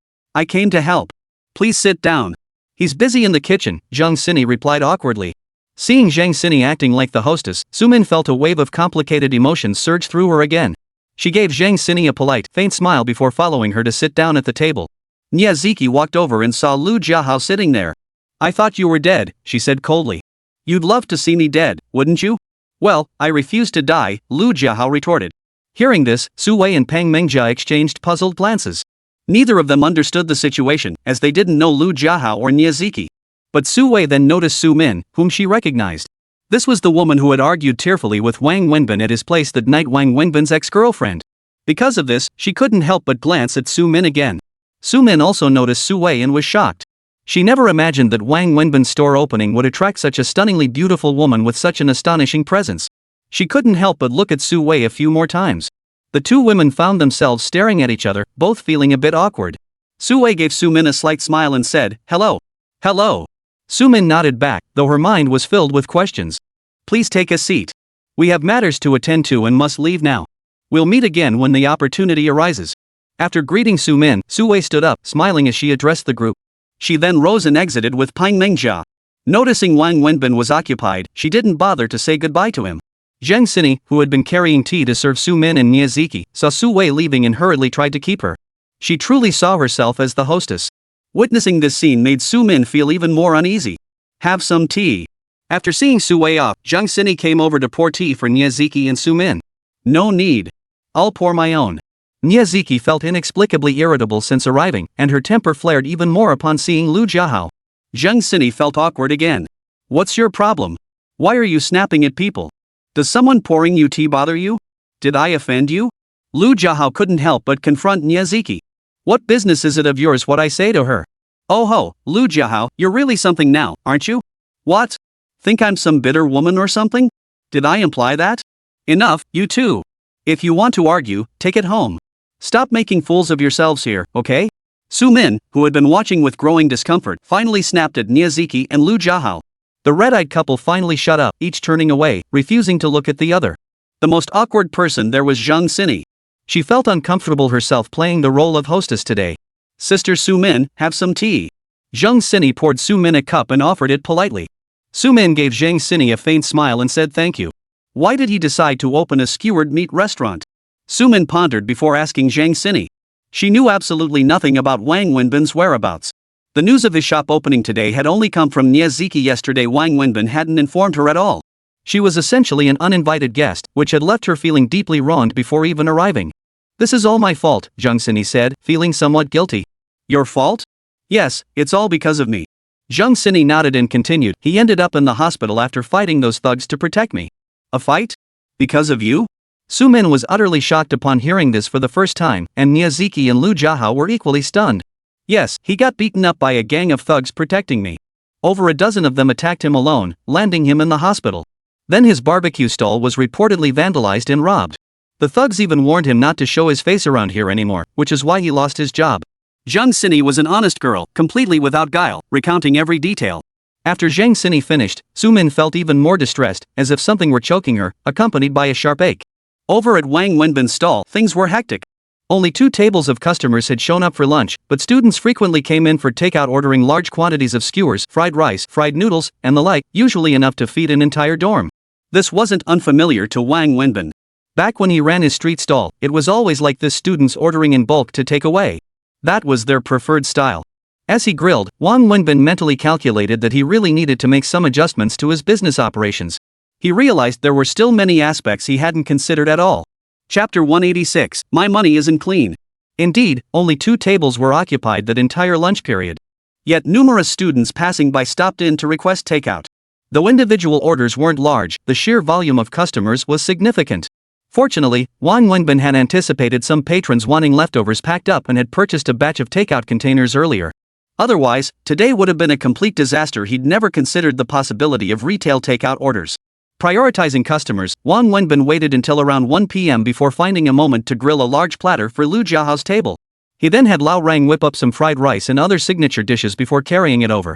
came to help. Please sit down." "He's busy in the kitchen," Zhang Xini replied awkwardly. Seeing Zhang Xini acting like the hostess, Su Min felt a wave of complicated emotions surge through her again. She gave Zhang Xini a polite, faint smile before following her to sit down at the table. Niaziki walked over and saw Lu Jiahao sitting there. "I thought you were dead," she said coldly. "You'd love to see me dead, wouldn't you?" "Well, I refuse to die," Lu Jiahao retorted. Hearing this, Su Wei and Pang Mengjia exchanged puzzled glances. Neither of them understood the situation, as they didn't know Lu Jiahao or Niazuki. But Su Wei then noticed Su Min, whom she recognized. This was the woman who had argued tearfully with Wang Wenbin at his place that night, Wang Wenbin's ex-girlfriend. Because of this, she couldn't help but glance at Su Min again. Su Min also noticed Su Wei and was shocked. She never imagined that Wang Wenbin's store opening would attract such a stunningly beautiful woman with such an astonishing presence. She couldn't help but look at Su Wei a few more times. The two women found themselves staring at each other, both feeling a bit awkward. Su Wei gave Su Min a slight smile and said, "Hello." "Hello." Su Min nodded back, though her mind was filled with questions. "Please take a seat. We have matters to attend to and must leave now. We'll meet again when the opportunity arises." After greeting Su Min, Su Wei stood up, smiling as she addressed the group. She then rose and exited with Pang Mengjia. Noticing Wang Wenbin was occupied, she didn't bother to say goodbye to him. Zheng Xini, who had been carrying tea to serve Su Min and Niazuki, saw Su Wei leaving and hurriedly tried to keep her. She truly saw herself as the hostess. Witnessing this scene made Su Min feel even more uneasy. "Have some tea." After seeing Su Wei off, Zheng Xini came over to pour tea for Niazuki and Su Min. "No need. I'll pour my own." Niazuki felt inexplicably irritable since arriving, and her temper flared even more upon seeing Lu Jiahao. Zheng Xini felt awkward again. "What's your problem? Why are you snapping at people? Does someone pouring you tea bother you? Did I offend you?" Lu Jiahao couldn't help but confront Niazuki. "What business is it of yours what I say to her?" "Oh ho, Lu Jiahao, you're really something now, aren't you? What? Think I'm some bitter woman or something? Did I imply that? Enough, you two. If you want to argue, take it home. Stop making fools of yourselves here, okay?" Su Min, who had been watching with growing discomfort, finally snapped at Niazuki and Lu Jiahao. The red-eyed couple finally shut up, each turning away, refusing to look at the other. The most awkward person there was Zheng Xini. She felt uncomfortable herself playing the role of hostess today. "Sister Su Min, have some tea." Zheng Xini poured Su Min a cup and offered it politely. Su Min gave Zheng Xini a faint smile and said thank you. Why did he decide to open a skewered meat restaurant? Su Min pondered before asking Zheng Xini. She knew absolutely nothing about Wang Wenbin's whereabouts. The news of his shop opening today had only come from Niazuki yesterday. Wang Wenbin hadn't informed her at all. She was essentially an uninvited guest, which had left her feeling deeply wronged before even arriving. "This is all my fault," Zheng Xini said, feeling somewhat guilty. "Your fault?" "Yes, it's all because of me." Zheng Xini nodded and continued, "He ended up in the hospital after fighting those thugs to protect me." "A fight? Because of you?" Su Min was utterly shocked upon hearing this for the first time, and Niazuki and Lu Jiahao were equally stunned. "Yes, he got beaten up by a gang of thugs protecting me. Over a dozen of them attacked him alone, landing him in the hospital. Then his barbecue stall was reportedly vandalized and robbed. The thugs even warned him not to show his face around here anymore, which is why he lost his job." Zheng Xini was an honest girl, completely without guile, recounting every detail. After Zheng Xini finished, Su Min felt even more distressed, as if something were choking her, accompanied by a sharp ache. Over at Wang Wenbin's stall, things were hectic. Only 2 tables of customers had shown up for lunch, but students frequently came in for takeout, ordering large quantities of skewers, fried rice, fried noodles, and the like, usually enough to feed an entire dorm. This wasn't unfamiliar to Wang Wenbin. Back when he ran his street stall, it was always like this, students ordering in bulk to take away. That was their preferred style. As he grilled, Wang Wenbin mentally calculated that he really needed to make some adjustments to his business operations. He realized there were still many aspects he hadn't considered at all. Chapter 186, My Money Isn't Clean. Indeed, only 2 tables were occupied that entire lunch period. Yet numerous students passing by stopped in to request takeout. Though individual orders weren't large, the sheer volume of customers was significant. Fortunately, Wang Wenbin had anticipated some patrons wanting leftovers packed up and had purchased a batch of takeout containers earlier. Otherwise, today would have been a complete disaster. He'd never considered the possibility of retail takeout orders. Prioritizing customers, Wang Wenbin waited until around 1 p.m. before finding a moment to grill a large platter for Lu Jiahao's table. He then had Lao Rang whip up some fried rice and other signature dishes before carrying it over.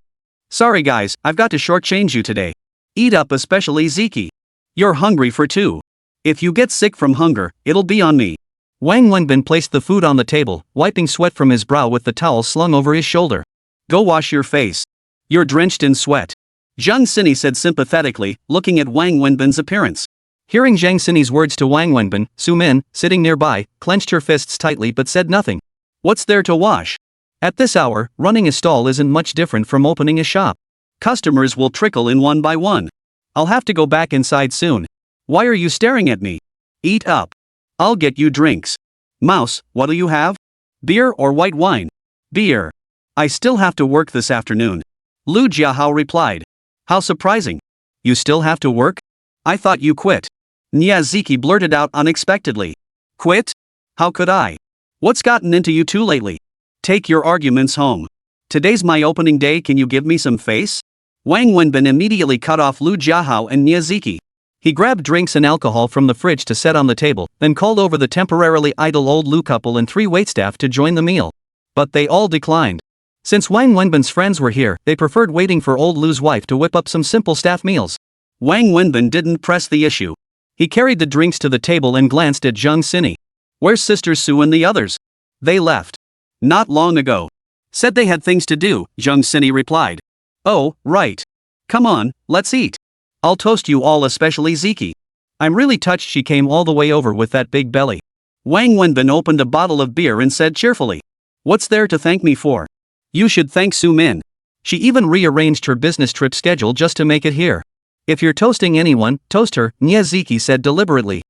"Sorry guys, I've got to shortchange you today. Eat up, especially Ziki. You're hungry for 2. If you get sick from hunger, it'll be on me." Wang Wenbin placed the food on the table, wiping sweat from his brow with the towel slung over his shoulder. "Go wash your face. You're drenched in sweat," Zheng Xini said sympathetically, looking at Wang Wenbin's appearance. Hearing Zheng Xini's words to Wang Wenbin, Su Min, sitting nearby, clenched her fists tightly but said nothing. What's there to wash? At this hour, running a stall isn't much different from opening a shop. Customers will trickle in one by one. I'll have to go back inside soon. Why are you staring at me? Eat up. I'll get you drinks. Mouse, what'll you have? Beer or white wine? Beer. I still have to work this afternoon. Lu Jiahao replied. How surprising. You still have to work? I thought you quit. Niaziki blurted out unexpectedly. Quit? How could I? What's gotten into you two lately? Take your arguments home. Today's my opening day, can you give me some face? Wang Wenbin immediately cut off Lu Jiahao and Niaziki. He grabbed drinks and alcohol from the fridge to set on the table, then called over the temporarily idle old Lu couple and 3 waitstaff to join the meal. But they all declined. Since Wang Wenbin's friends were here, they preferred waiting for old Lu's wife to whip up some simple staff meals. Wang Wenbin didn't press the issue. He carried the drinks to the table and glanced at Zheng Xini. Where's Sisters Su and the others? They left. Not long ago. Said they had things to do, Zheng Xini replied. Oh, right. Come on, let's eat. I'll toast you all, especially Ziki. I'm really touched she came all the way over with that big belly. Wang Wenbin opened a bottle of beer and said cheerfully. What's there to thank me for? You should thank Su Min. She even rearranged her business trip schedule just to make it here. If you're toasting anyone, toast her, Niaziki said deliberately.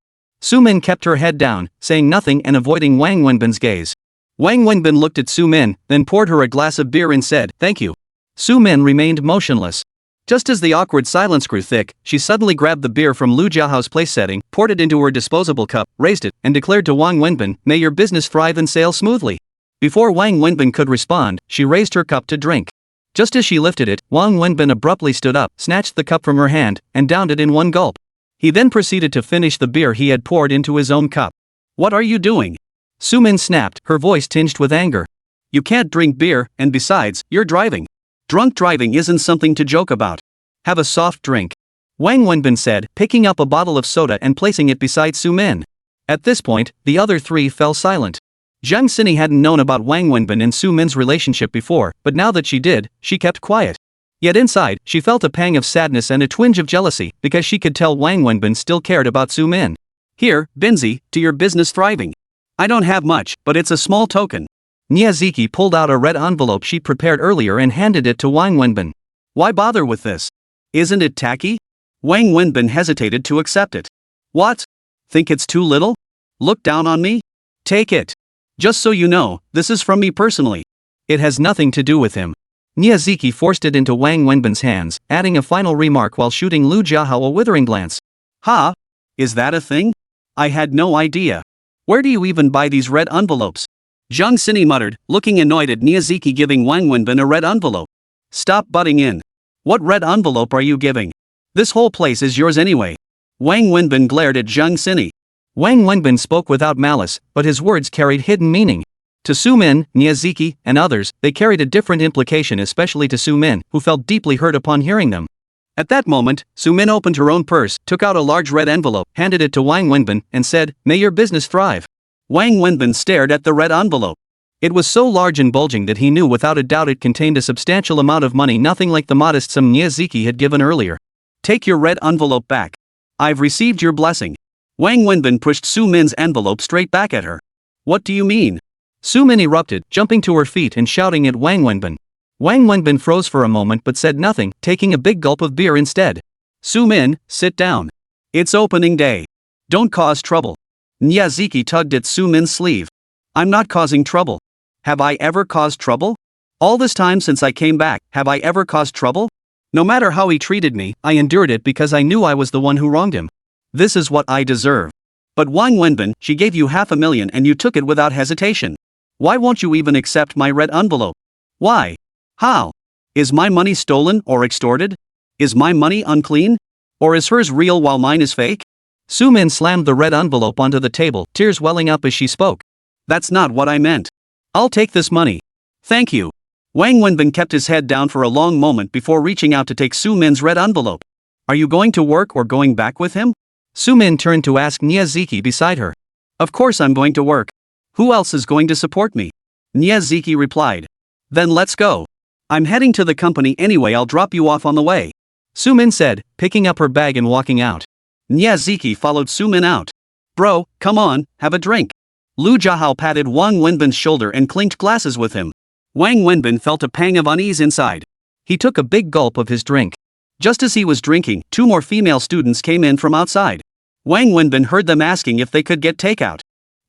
Su Min kept her head down, saying nothing and avoiding Wang Wenbin's gaze. Wang Wenbin looked at Su Min, then poured her a glass of beer and said, thank you. Su Min remained motionless. Just as the awkward silence grew thick, she suddenly grabbed the beer from Lu Jiahao's place setting, poured it into her disposable cup, raised it, and declared to Wang Wenbin, may your business thrive and sail smoothly. Before Wang Wenbin could respond, she raised her cup to drink. Just as she lifted it, Wang Wenbin abruptly stood up, snatched the cup from her hand, and downed it in one gulp. He then proceeded to finish the beer he had poured into his own cup. What are you doing? Su Min snapped, her voice tinged with anger. You can't drink beer, and besides, you're driving. Drunk driving isn't something to joke about. Have a soft drink. Wang Wenbin said, picking up a bottle of soda and placing it beside Su Min. At this point, the other 3 fell silent. Zheng Xini hadn't known about Wang Wenbin and Su Min's relationship before, but now that she did, she kept quiet. Yet inside, she felt a pang of sadness and a twinge of jealousy, because she could tell Wang Wenbin still cared about Su Min. Here, Binzi, to your business thriving. I don't have much, but it's a small token. Niaziki pulled out a red envelope she'd prepared earlier and handed it to Wang Wenbin. Why bother with this? Isn't it tacky? Wang Wenbin hesitated to accept it. What? Think it's too little? Look down on me? Take it. Just so you know, this is from me personally. It has nothing to do with him. Niaziki forced it into Wang Wenbin's hands, adding a final remark while shooting Lu Jiahao a withering glance. Ha? Is that a thing? I had no idea. Where do you even buy these red envelopes? Zheng Xini muttered, looking annoyed at Niaziki giving Wang Wenbin a red envelope. Stop butting in. What red envelope are you giving? This whole place is yours anyway. Wang Wenbin glared at Zheng Xini. Wang Wenbin spoke without malice, but his words carried hidden meaning. To Su Min, Niaziki, and others, they carried a different implication, especially to Su Min, who felt deeply hurt upon hearing them. At that moment, Su Min opened her own purse, took out a large red envelope, handed it to Wang Wenbin, and said, may your business thrive. Wang Wenbin stared at the red envelope. It was so large and bulging that he knew without a doubt it contained a substantial amount of money, nothing like the modest sum Niaziki had given earlier. Take your red envelope back. I've received your blessing. Wang Wenbin pushed Su Min's envelope straight back at her. What do you mean? Su Min erupted, jumping to her feet and shouting at Wang Wenbin. Wang Wenbin froze for a moment but said nothing, taking a big gulp of beer instead. Su Min, sit down. It's opening day. Don't cause trouble. Niaziki tugged at Su Min's sleeve. I'm not causing trouble. Have I ever caused trouble? All this time since I came back, have I ever caused trouble? No matter how he treated me, I endured it because I knew I was the one who wronged him. This is what I deserve. But Wang Wenbin, she gave you $500,000 and you took it without hesitation. Why won't you even accept my red envelope? Why? How? Is my money stolen or extorted? Is my money unclean? Or is hers real while mine is fake? Su Min slammed the red envelope onto the table, tears welling up as she spoke. That's not what I meant. I'll take this money. Thank you. Wang Wenbin kept his head down for a long moment before reaching out to take Su Min's red envelope. Are you going to work or going back with him? Su Min turned to ask Niaziki beside her. Of course I'm going to work. Who else is going to support me? Niaziki replied. Then let's go. I'm heading to the company anyway, I'll drop you off on the way. Su Min said, picking up her bag and walking out. Niaziki followed Su Min out. Bro, come on, have a drink. Lu Jiahao patted Wang Wenbin's shoulder and clinked glasses with him. Wang Wenbin felt a pang of unease inside. He took a big gulp of his drink. Just as he was drinking, 2 more female students came in from outside. Wang Wenbin heard them asking if they could get takeout.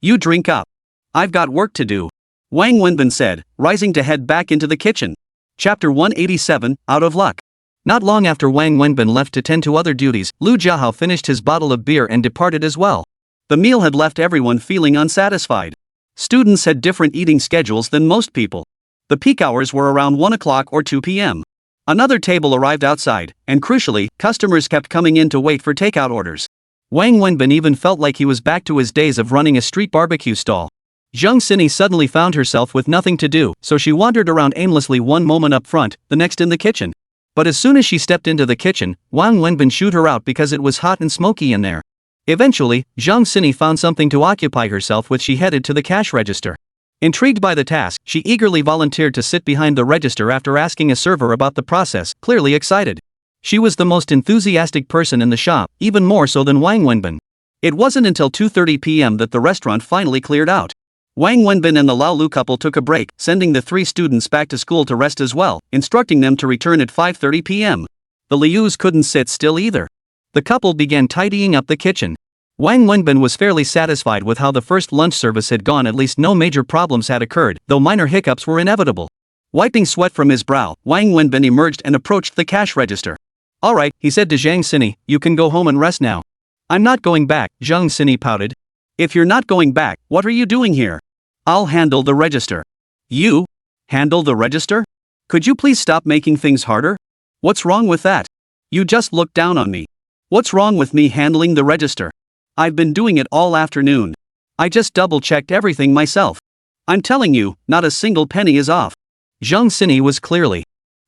You drink up. I've got work to do. Wang Wenbin said, rising to head back into the kitchen. Chapter 187, Out of Luck. Not long after Wang Wenbin left to tend to other duties, Lu Jiahao finished his bottle of beer and departed as well. The meal had left everyone feeling unsatisfied. Students had different eating schedules than most people. The peak hours were around 1 o'clock or 2 p.m. Another table arrived outside, and crucially, customers kept coming in to wait for takeout orders. Wang Wenbin even felt like he was back to his days of running a street barbecue stall. Zhang Xini suddenly found herself with nothing to do, so she wandered around aimlessly, one moment up front, the next in the kitchen. But as soon as she stepped into the kitchen, Wang Wenbin shooed her out because it was hot and smoky in there. Eventually, Zhang Xini found something to occupy herself with. She headed to the cash register. Intrigued by the task, she eagerly volunteered to sit behind the register after asking a server about the process, clearly excited. She was the most enthusiastic person in the shop, even more so than Wang Wenbin. It wasn't until 2:30 p.m. that the restaurant finally cleared out. Wang Wenbin and the Lao Lu couple took a break, sending the 3 students back to school to rest as well, instructing them to return at 5:30 p.m. The Lius couldn't sit still either. The couple began tidying up the kitchen. Wang Wenbin was fairly satisfied with how the first lunch service had gone. At least no major problems had occurred, though minor hiccups were inevitable. Wiping sweat from his brow, Wang Wenbin emerged and approached the cash register. "Alright," he said to Zhang Xini, "you can go home and rest now." "I'm not going back," Zhang Xini pouted. "If you're not going back, what are you doing here?" "I'll handle the register." "You? Handle the register? Could you please stop making things harder? What's wrong with that? You just looked down on me. What's wrong with me handling the register? I've been doing it all afternoon. I just double-checked everything myself. I'm telling you, not a single penny is off." Zhang Xini was clearly.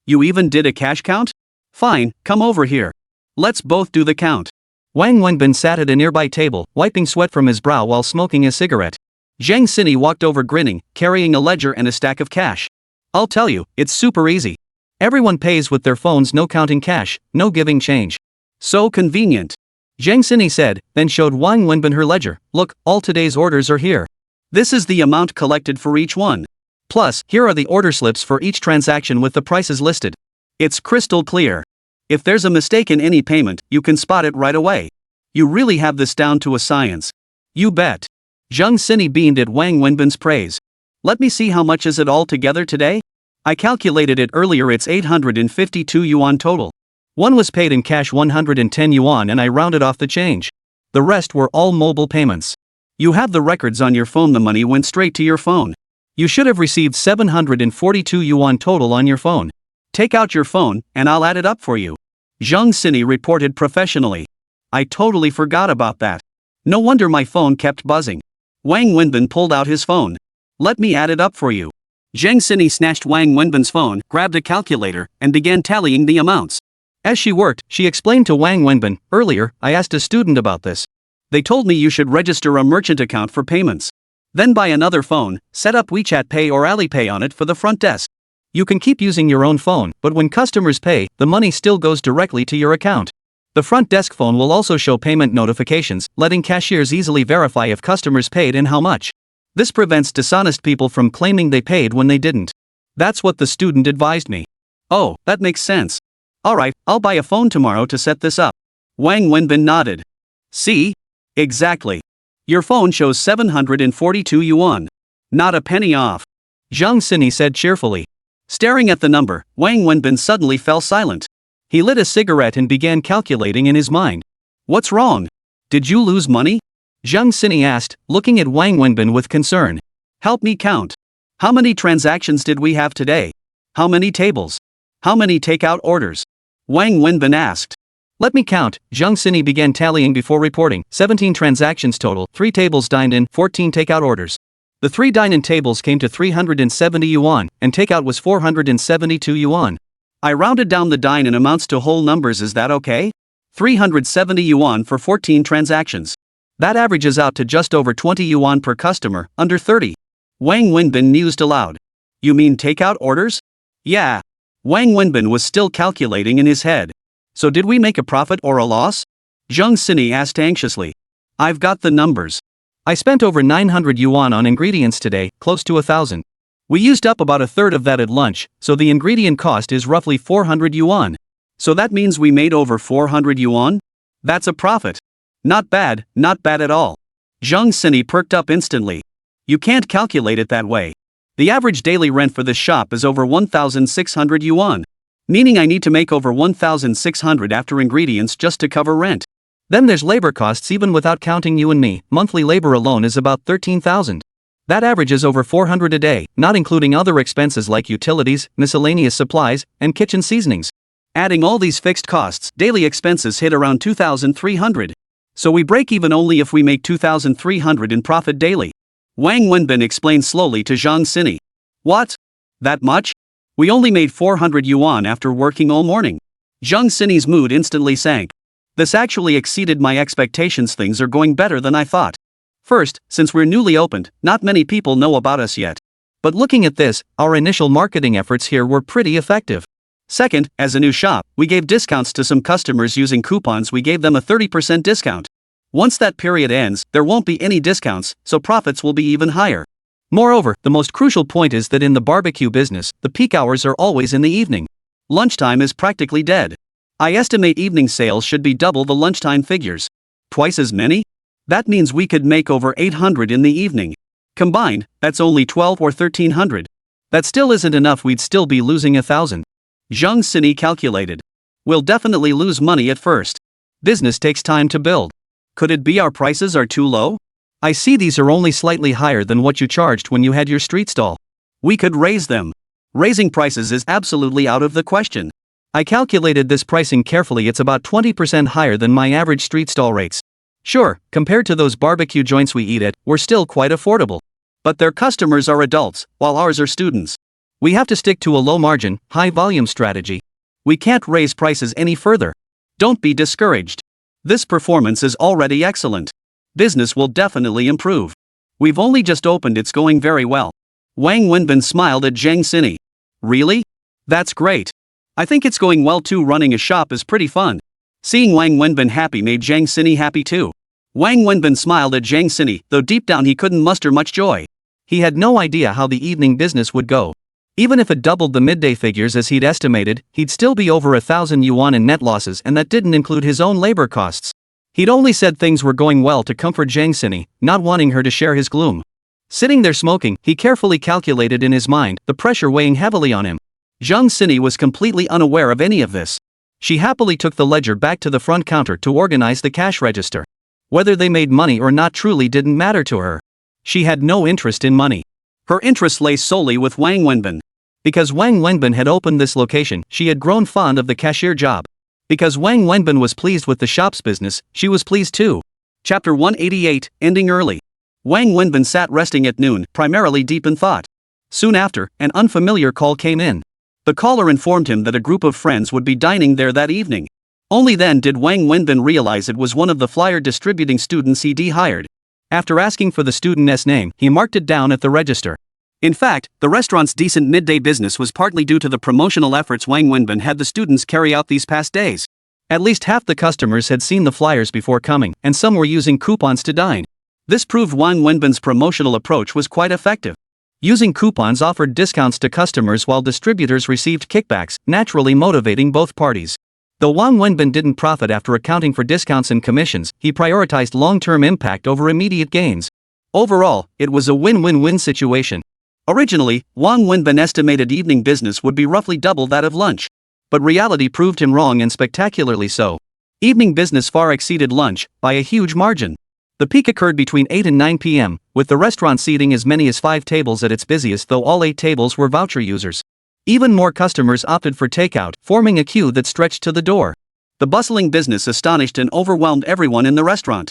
"You even did a cash count? Fine, come over here. Let's both do the count." Wang Wenbin sat at a nearby table, wiping sweat from his brow while smoking a cigarette. Zhang Xini walked over grinning, carrying a ledger and a stack of cash. "I'll tell you, it's super easy. Everyone pays with their phones, no counting cash, no giving change. So convenient." Zhang Xini said, then showed Wang Wenbin her ledger. "Look, all today's orders are here. This is the amount collected for each one. Plus, here are the order slips for each transaction with the prices listed. It's crystal clear. If there's a mistake in any payment, you can spot it right away. You really have this down to a science." "You bet." Zhang Xini beamed at Wang Wenbin's praise. "Let me see, how much is it all together today? I calculated it earlier, it's 852 yuan total. One was paid in cash, 110 yuan, and I rounded off the change. The rest were all mobile payments. You have the records on your phone. The money went straight to your phone. You should have received 742 yuan total on your phone. Take out your phone, and I'll add it up for you." Zhang Xini reported professionally. "I totally forgot about that. No wonder my phone kept buzzing." Wang Wenbin pulled out his phone. "Let me add it up for you." Zhang Xini snatched Wang Wenbin's phone, grabbed a calculator, and began tallying the amounts. As she worked, she explained to Wang Wenbin, "Earlier, I asked a student about this. They told me you should register a merchant account for payments. Then buy another phone, set up WeChat Pay or Alipay on it for the front desk. You can keep using your own phone, but when customers pay, the money still goes directly to your account. The front desk phone will also show payment notifications, letting cashiers easily verify if customers paid and how much. This prevents dishonest people from claiming they paid when they didn't. That's what the student advised me." "Oh, that makes sense. Alright, I'll buy a phone tomorrow to set this up." Wang Wenbin nodded. "See? Exactly. Your phone shows 742 yuan. Not a penny off." Zhang Xini said cheerfully. Staring at the number, Wang Wenbin suddenly fell silent. He lit a cigarette and began calculating in his mind. "What's wrong? Did you lose money?" Zhang Xini asked, looking at Wang Wenbin with concern. "Help me count. How many transactions did we have today? How many tables? How many takeout orders?" Wang Wenbin asked. "Let me count." Zhang Xini began tallying before reporting. 17 transactions total, 3 tables dined in, 14 takeout orders. The 3 dine-in tables came to 370 yuan, and takeout was 472 yuan. I rounded down the dine-in amounts to whole numbers, is that okay? 370 yuan for 14 transactions. That averages out to just over 20 yuan per customer, under 30. Wang Wenbin mused aloud. "You mean takeout orders?" "Yeah." Wang Wenbin was still calculating in his head. "So did we make a profit or a loss?" Zhang Xini asked anxiously. "I've got the numbers. I spent over 900 yuan on ingredients today, close to 1,000. We used up about a third of that at lunch, so the ingredient cost is roughly 400 yuan. So that means we made over 400 yuan? That's a profit. Not bad at all." Zhang Xini perked up instantly. "You can't calculate it that way. The average daily rent for this shop is over 1,600 yuan. Meaning I need to make over 1,600 after ingredients just to cover rent. Then there's labor costs even without counting you and me. Monthly labor alone is about 13,000. That averages over 400 a day, not including other expenses like utilities, miscellaneous supplies, and kitchen seasonings. Adding all these fixed costs, daily expenses hit around 2,300. So we break even only if we make 2,300 in profit daily. Wang Wenbin explained slowly to Zhang Xini. What? That much? We only made 400 yuan after working all morning. Zhang Xini's mood instantly sank. This actually exceeded my expectations. Things are going better than I thought. First, since we're newly opened, not many people know about us yet. But looking at this, our initial marketing efforts here were pretty effective. Second, as a new shop, we gave discounts to some customers using coupons. We gave them a 30% discount. Once that period ends, there won't be any discounts, so profits will be even higher. Moreover, the most crucial point is that in the barbecue business, the peak hours are always in the evening. Lunchtime is practically dead. I estimate evening sales should be double the lunchtime figures. Twice as many? That means we could make over 800 in the evening. Combined, that's only 12 or 1300. That still isn't enough. We'd still be losing 1,000. Zhang Xini calculated. We'll definitely lose money at first. Business takes time to build. Could it be our prices are too low? I see these are only slightly higher than what you charged when you had your street stall. We could raise them. Raising prices is absolutely out of the question. I calculated this pricing carefully. It's about 20% higher than my average street stall rates. Sure, compared to those barbecue joints we eat at, we're still quite affordable. But their customers are adults, while ours are students. We have to stick to a low margin, high volume strategy. We can't raise prices any further. Don't be discouraged. This performance is already excellent. Business will definitely improve. We've only just opened. It's going very well. Wang Wenbin smiled at Zhang Xini. Really? That's great. I think it's going well too. Running a shop is pretty fun. Seeing Wang Wenbin happy made Zhang Xini happy too. Wang Wenbin smiled at Zhang Xini, though deep down he couldn't muster much joy. He had no idea how the evening business would go. Even if it doubled the midday figures as he'd estimated, he'd still be over 1,000 yuan in net losses, and that didn't include his own labor costs. He'd only said things were going well to comfort Zhang Xini, not wanting her to share his gloom. Sitting there smoking, he carefully calculated in his mind, the pressure weighing heavily on him. Zhang Xini was completely unaware of any of this. She happily took the ledger back to the front counter to organize the cash register. Whether they made money or not truly didn't matter to her. She had no interest in money. Her interest lay solely with Wang Wenbin. Because Wang Wenbin had opened this location, she had grown fond of the cashier job. Because Wang Wenbin was pleased with the shop's business, she was pleased too. Chapter 188, ending early. Wang Wenbin sat resting at noon, primarily deep in thought. Soon after, an unfamiliar call came in. The caller informed him that a group of friends would be dining there that evening. Only then did Wang Wenbin realize it was one of the flyer distributing students he'd hired. After asking for the student's name, he marked it down at the register. In fact, the restaurant's decent midday business was partly due to the promotional efforts Wang Wenbin had the students carry out these past days. At least half the customers had seen the flyers before coming, and some were using coupons to dine. This proved Wang Wenbin's promotional approach was quite effective. Using coupons offered discounts to customers while distributors received kickbacks, naturally motivating both parties. Though Wang Wenbin didn't profit after accounting for discounts and commissions, he prioritized long-term impact over immediate gains. Overall, it was a win-win-win situation. Originally, Wang Wenbin estimated evening business would be roughly double that of lunch. But reality proved him wrong, and spectacularly so. Evening business far exceeded lunch, by a huge margin. The peak occurred between 8 and 9 p.m., with the restaurant seating as many as 5 tables at its busiest, though all 8 tables were voucher users. Even more customers opted for takeout, forming a queue that stretched to the door. The bustling business astonished and overwhelmed everyone in the restaurant.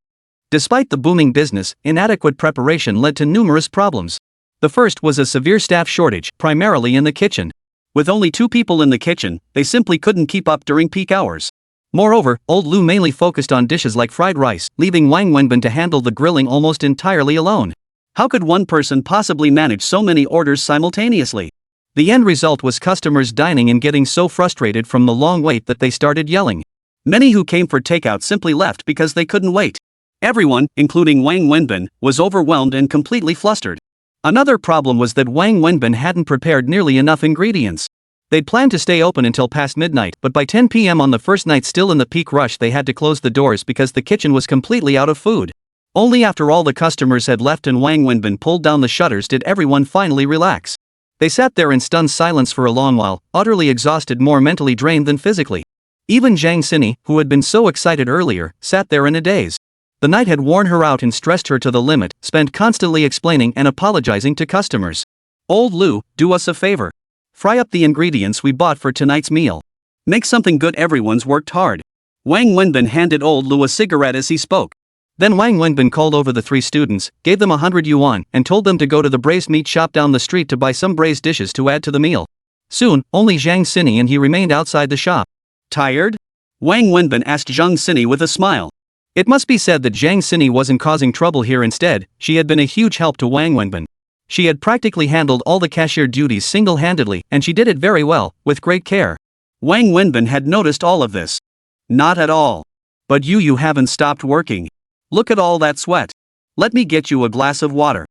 Despite the booming business, inadequate preparation led to numerous problems. The first was a severe staff shortage, primarily in the kitchen. With only 2 people in the kitchen, they simply couldn't keep up during peak hours. Moreover, old Lu mainly focused on dishes like fried rice, leaving Wang Wenbin to handle the grilling almost entirely alone. How could one person possibly manage so many orders simultaneously? The end result was customers dining and getting so frustrated from the long wait that they started yelling. Many who came for takeout simply left because they couldn't wait. Everyone, including Wang Wenbin, was overwhelmed and completely flustered. Another problem was that Wang Wenbin hadn't prepared nearly enough ingredients. They'd planned to stay open until past midnight, but by 10 p.m. on the first night, still in the peak rush, they had to close the doors because the kitchen was completely out of food. Only after all the customers had left and Wang Wenbin pulled down the shutters did everyone finally relax. They sat there in stunned silence for a long while, utterly exhausted, more mentally drained than physically. Even Zhang Xini, who had been so excited earlier, sat there in a daze. The night had worn her out and stressed her to the limit, spent constantly explaining and apologizing to customers. Old Lu, do us a favor. Fry up the ingredients we bought for tonight's meal. Make something good, everyone's worked hard. Wang Wenbin handed Old Lu a cigarette as he spoke. Then Wang Wenbin called over the 3 students, gave them 100 yuan, and told them to go to the braised meat shop down the street to buy some braised dishes to add to the meal. Soon, only Zhang Xini and he remained outside the shop. Tired? Wang Wenbin asked Zhang Xini with a smile. It must be said that Zhang Xini wasn't causing trouble here. Instead, she had been a huge help to Wang Wenbin. She had practically handled all the cashier duties single-handedly, and she did it very well, with great care. Wang Wenbin had noticed all of this. Not at all. But you haven't stopped working. Look at all that sweat. Let me get you a glass of water.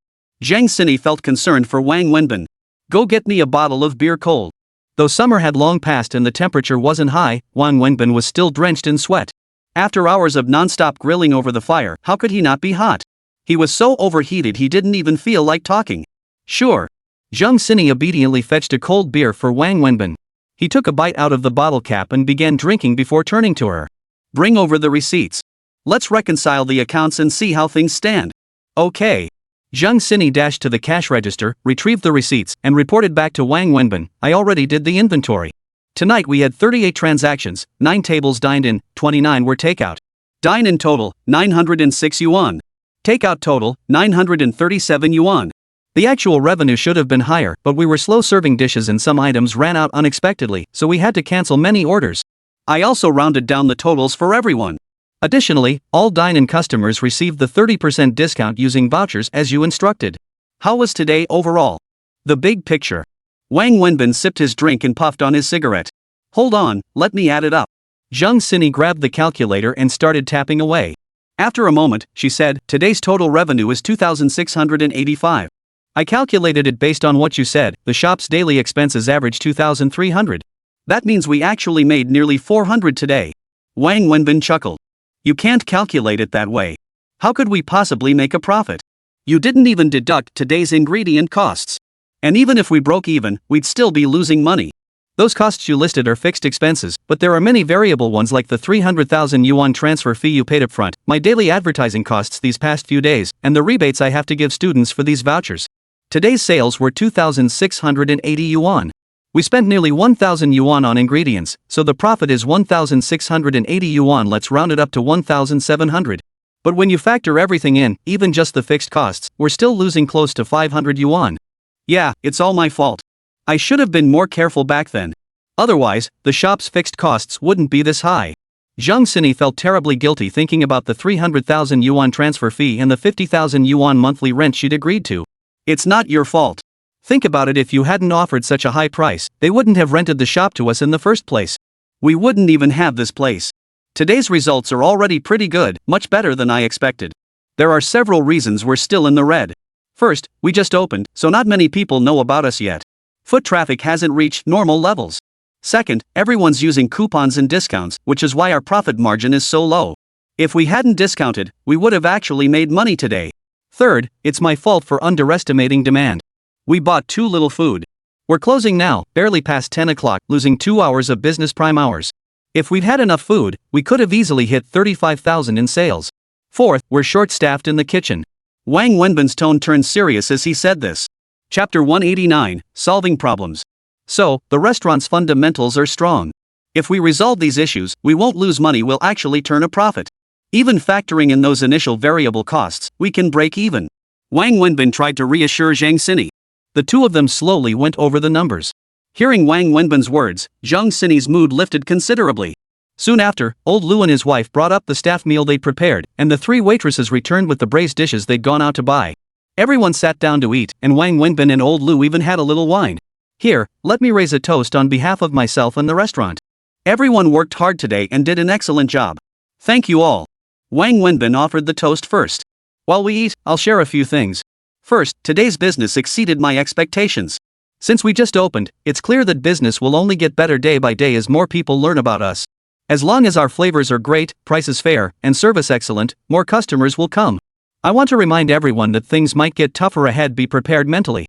Zhang Xini felt concerned for Wang Wenbin. Go get me a bottle of beer cold. Though summer had long passed and the temperature wasn't high, Wang Wenbin was still drenched in sweat. After hours of non-stop grilling over the fire, how could he not be hot? He was so overheated he didn't even feel like talking. Sure. Zhang Xini obediently fetched a cold beer for Wang Wenbin. He took a bite out of the bottle cap and began drinking before turning to her. Bring over the receipts. Let's reconcile the accounts and see how things stand. Okay. Zhang Xini dashed to the cash register, retrieved the receipts, and reported back to Wang Wenbin. I already did the inventory. Tonight we had 38 transactions, 9 tables dined in, 29 were takeout. Dine-in total, 906 yuan. Takeout total, 937 yuan. The actual revenue should have been higher, but we were slow serving dishes and some items ran out unexpectedly, so we had to cancel many orders. I also rounded down the totals for everyone. Additionally, all dine-in customers received the 30% discount using vouchers as you instructed. How was today overall? The big picture. Wang Wenbin sipped his drink and puffed on his cigarette. Hold on, let me add it up. Zhang Xini grabbed the calculator and started tapping away. After a moment, she said, today's total revenue is 2,685. I calculated it based on what you said, the shop's daily expenses average 2,300. That means we actually made nearly 400 today. Wang Wenbin chuckled. You can't calculate it that way. How could we possibly make a profit? You didn't even deduct today's ingredient costs. And even if we broke even, we'd still be losing money. Those costs you listed are fixed expenses, but there are many variable ones like the 300,000 yuan transfer fee you paid up front, my daily advertising costs these past few days, and the rebates I have to give students for these vouchers. Today's sales were 2,680 yuan. We spent nearly 1,000 yuan on ingredients, so the profit is 1,680 yuan. Let's round it up to 1,700. But when you factor everything in, even just the fixed costs, we're still losing close to 500 yuan. Yeah, it's all my fault. I should have been more careful back then. Otherwise, the shop's fixed costs wouldn't be this high. Zhang Xini felt terribly guilty thinking about the 300,000 yuan transfer fee and the 50,000 yuan monthly rent she'd agreed to. It's not your fault. Think about it, if you hadn't offered such a high price, they wouldn't have rented the shop to us in the first place. We wouldn't even have this place. Today's results are already pretty good, much better than I expected. There are several reasons we're still in the red. First, we just opened, so not many people know about us yet. Foot traffic hasn't reached normal levels. Second, everyone's using coupons and discounts, which is why our profit margin is so low. If we hadn't discounted, we would have actually made money today. Third, it's my fault for underestimating demand. We bought too little food. We're closing now, barely past 10 o'clock, losing 2 hours of business prime hours. If we'd had enough food, we could have easily hit 35,000 in sales. Fourth, we're short-staffed in the kitchen. Wang Wenbin's tone turned serious as he said this. Chapter 189, Solving Problems. So, the restaurant's fundamentals are strong. If we resolve these issues, we won't lose money, we'll actually turn a profit. Even factoring in those initial variable costs, we can break even. Wang Wenbin tried to reassure Zhang Xini. The two of them slowly went over the numbers. Hearing Wang Wenbin's words, Zhang Xini's mood lifted considerably. Soon after, Old Lu and his wife brought up the staff meal they'd prepared, and the 3 waitresses returned with the braised dishes they'd gone out to buy. Everyone sat down to eat, and Wang Wenbin and Old Lu even had a little wine. Here, let me raise a toast on behalf of myself and the restaurant. Everyone worked hard today and did an excellent job. Thank you all. Wang Wenbin offered the toast first. While we eat, I'll share a few things. First, today's business exceeded my expectations. Since we just opened, it's clear that business will only get better day by day as more people learn about us. As long as our flavors are great, prices fair, and service excellent, more customers will come. I want to remind everyone that things might get tougher ahead, be prepared mentally.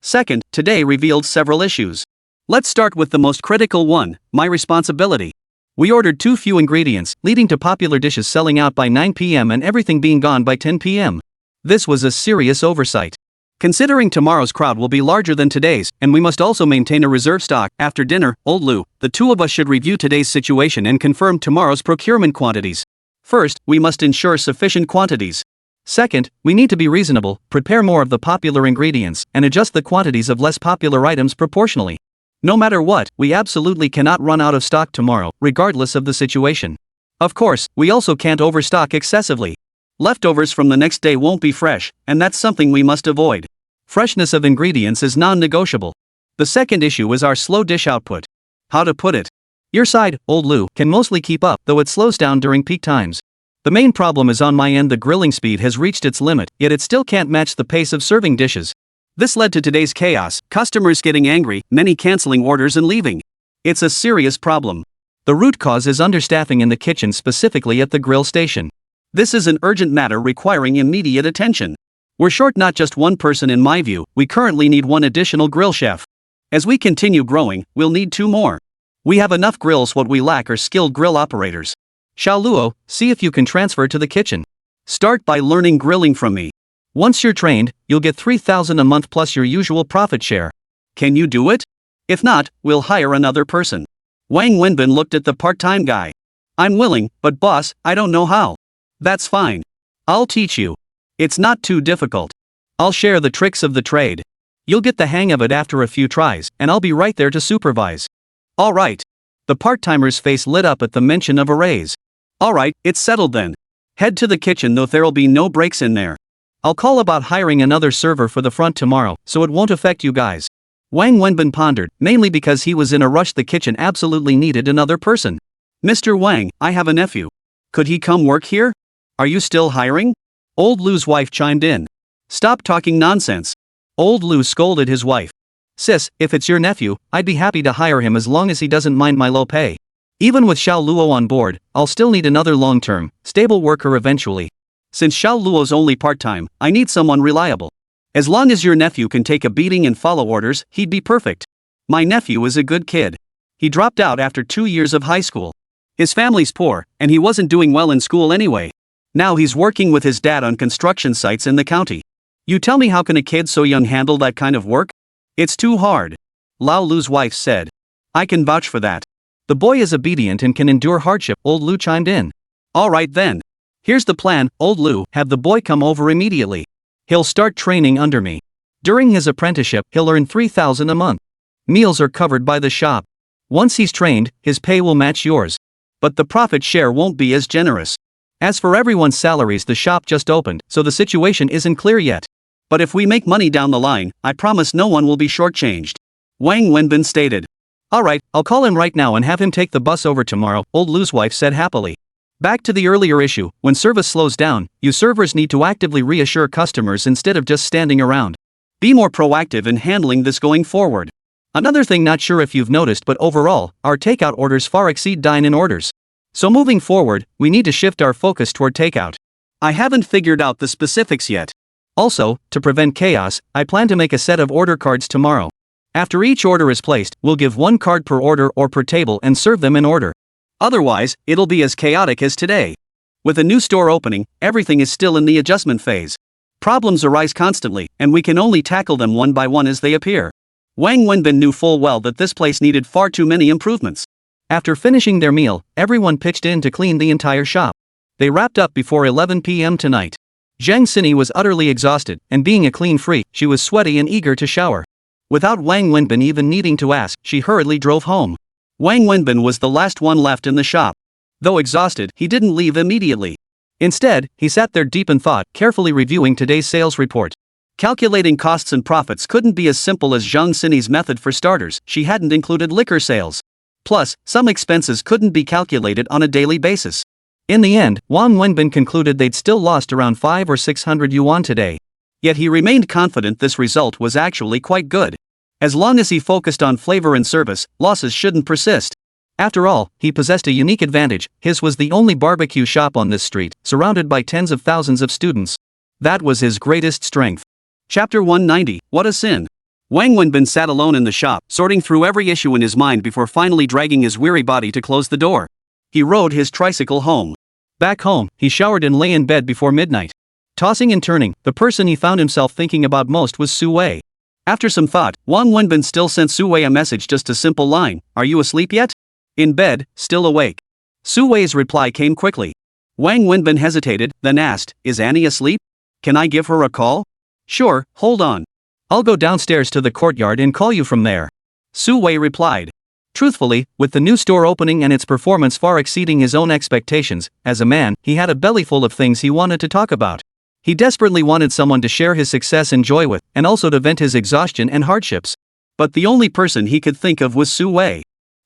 Second, today revealed several issues. Let's start with the most critical one, my responsibility. We ordered too few ingredients, leading to popular dishes selling out by 9 p.m. and everything being gone by 10 p.m. This was a serious oversight. Considering tomorrow's crowd will be larger than today's, and we must also maintain a reserve stock, after dinner, old Lou, the two of us should review today's situation and confirm tomorrow's procurement quantities. First, we must ensure sufficient quantities. Second, we need to be reasonable, prepare more of the popular ingredients, and adjust the quantities of less popular items proportionally. No matter what, we absolutely cannot run out of stock tomorrow, regardless of the situation. Of course, we also can't overstock excessively. Leftovers from the next day won't be fresh, and that's something we must avoid. Freshness of ingredients is non-negotiable. The second issue is our slow dish output. How to put it? Your side, old Lou, can mostly keep up, though it slows down during peak times. The main problem is on my end. The grilling speed has reached its limit, yet it still can't match the pace of serving dishes. This led to today's chaos, customers getting angry, many canceling orders and leaving. It's a serious problem. The root cause is understaffing in the kitchen, specifically at the grill station. This is an urgent matter requiring immediate attention. We're short not just one person in my view, we currently need one additional grill chef. As we continue growing, we'll need 2 more. We have enough grills, what we lack are skilled grill operators. Xiao Luo, see if you can transfer to the kitchen. Start by learning grilling from me. Once you're trained, you'll get 3,000 a month plus your usual profit share. Can you do it? If not, we'll hire another person. Wang Wenbin looked at the part-time guy. I'm willing, but boss, I don't know how. That's fine. I'll teach you. It's not too difficult. I'll share the tricks of the trade. You'll get the hang of it after a few tries, and I'll be right there to supervise. All right. The part-timer's face lit up at the mention of a raise. All right, it's settled then. Head to the kitchen, though there'll be no breaks in there. I'll call about hiring another server for the front tomorrow, so it won't affect you guys. Wang Wenbin pondered, mainly because he was in a rush. The kitchen absolutely needed another person. Mr. Wang, I have a nephew. Could he come work here? Are you still hiring? Old Lou's wife chimed in. Stop talking nonsense. Old Lou scolded his wife. Sis, if it's your nephew, I'd be happy to hire him as long as he doesn't mind my low pay. Even with Xiao Luo on board, I'll still need another long-term, stable worker eventually. Since Xiao Luo's only part-time, I need someone reliable. As long as your nephew can take a beating and follow orders, he'd be perfect. My nephew is a good kid. He dropped out after 2 years of high school. His family's poor, and he wasn't doing well in school anyway. Now he's working with his dad on construction sites in the county. You tell me, how can a kid so young handle that kind of work? It's too hard. Lao Lu's wife said. I can vouch for that. The boy is obedient and can endure hardship, old Lu chimed in. All right then. Here's the plan, old Lu, have the boy come over immediately. He'll start training under me. During his apprenticeship, he'll earn 3,000 a month. Meals are covered by the shop. Once he's trained, his pay will match yours. But the profit share won't be as generous. As for everyone's salaries, the shop just opened, so the situation isn't clear yet. But if we make money down the line, I promise no one will be shortchanged. Wang Wenbin stated. Alright, I'll call him right now and have him take the bus over tomorrow, old Lu's wife said happily. Back to the earlier issue, when service slows down, you servers need to actively reassure customers instead of just standing around. Be more proactive in handling this going forward. Another thing, not sure if you've noticed, but overall, our takeout orders far exceed dine-in orders. So moving forward, we need to shift our focus toward takeout. I haven't figured out the specifics yet. Also, to prevent chaos, I plan to make a set of order cards tomorrow. After each order is placed, we'll give 1 card per order or per table and serve them in order. Otherwise, it'll be as chaotic as today. With a new store opening, everything is still in the adjustment phase. Problems arise constantly, and we can only tackle them one by one as they appear. Wang Wenbin knew full well that this place needed far too many improvements. After finishing their meal, everyone pitched in to clean the entire shop. They wrapped up before 11 p.m. tonight. Zhang Xini was utterly exhausted, and being a clean freak, she was sweaty and eager to shower. Without Wang Wenbin even needing to ask, she hurriedly drove home. Wang Wenbin was the last one left in the shop. Though exhausted, he didn't leave immediately. Instead, he sat there deep in thought, carefully reviewing today's sales report. Calculating costs and profits couldn't be as simple as Zhang Xini's method. For starters, she hadn't included liquor sales. Plus, some expenses couldn't be calculated on a daily basis. In the end, Wang Wenbin concluded they'd still lost around 500 or 600 yuan today. Yet he remained confident this result was actually quite good. As long as he focused on flavor and service, losses shouldn't persist. After all, he possessed a unique advantage. His was the only barbecue shop on this street, surrounded by tens of thousands of students. That was his greatest strength. Chapter 190, What a Sin. Wang Wenbin sat alone in the shop, sorting through every issue in his mind before finally dragging his weary body to close the door. He rode his tricycle home. Back home, he showered and lay in bed before midnight. Tossing and turning, the person he found himself thinking about most was Su Wei. After some thought, Wang Wenbin still sent Su Wei a message, just a simple line, "Are you asleep yet?" "In bed, still awake." Su Wei's reply came quickly. Wang Wenbin hesitated, then asked, "Is Annie asleep? Can I give her a call?" "Sure, hold on. I'll go downstairs to the courtyard and call you from there." Su Wei replied. Truthfully, with the new store opening and its performance far exceeding his own expectations, as a man, he had a belly full of things he wanted to talk about. He desperately wanted someone to share his success and joy with, and also to vent his exhaustion and hardships. But the only person he could think of was Su Wei.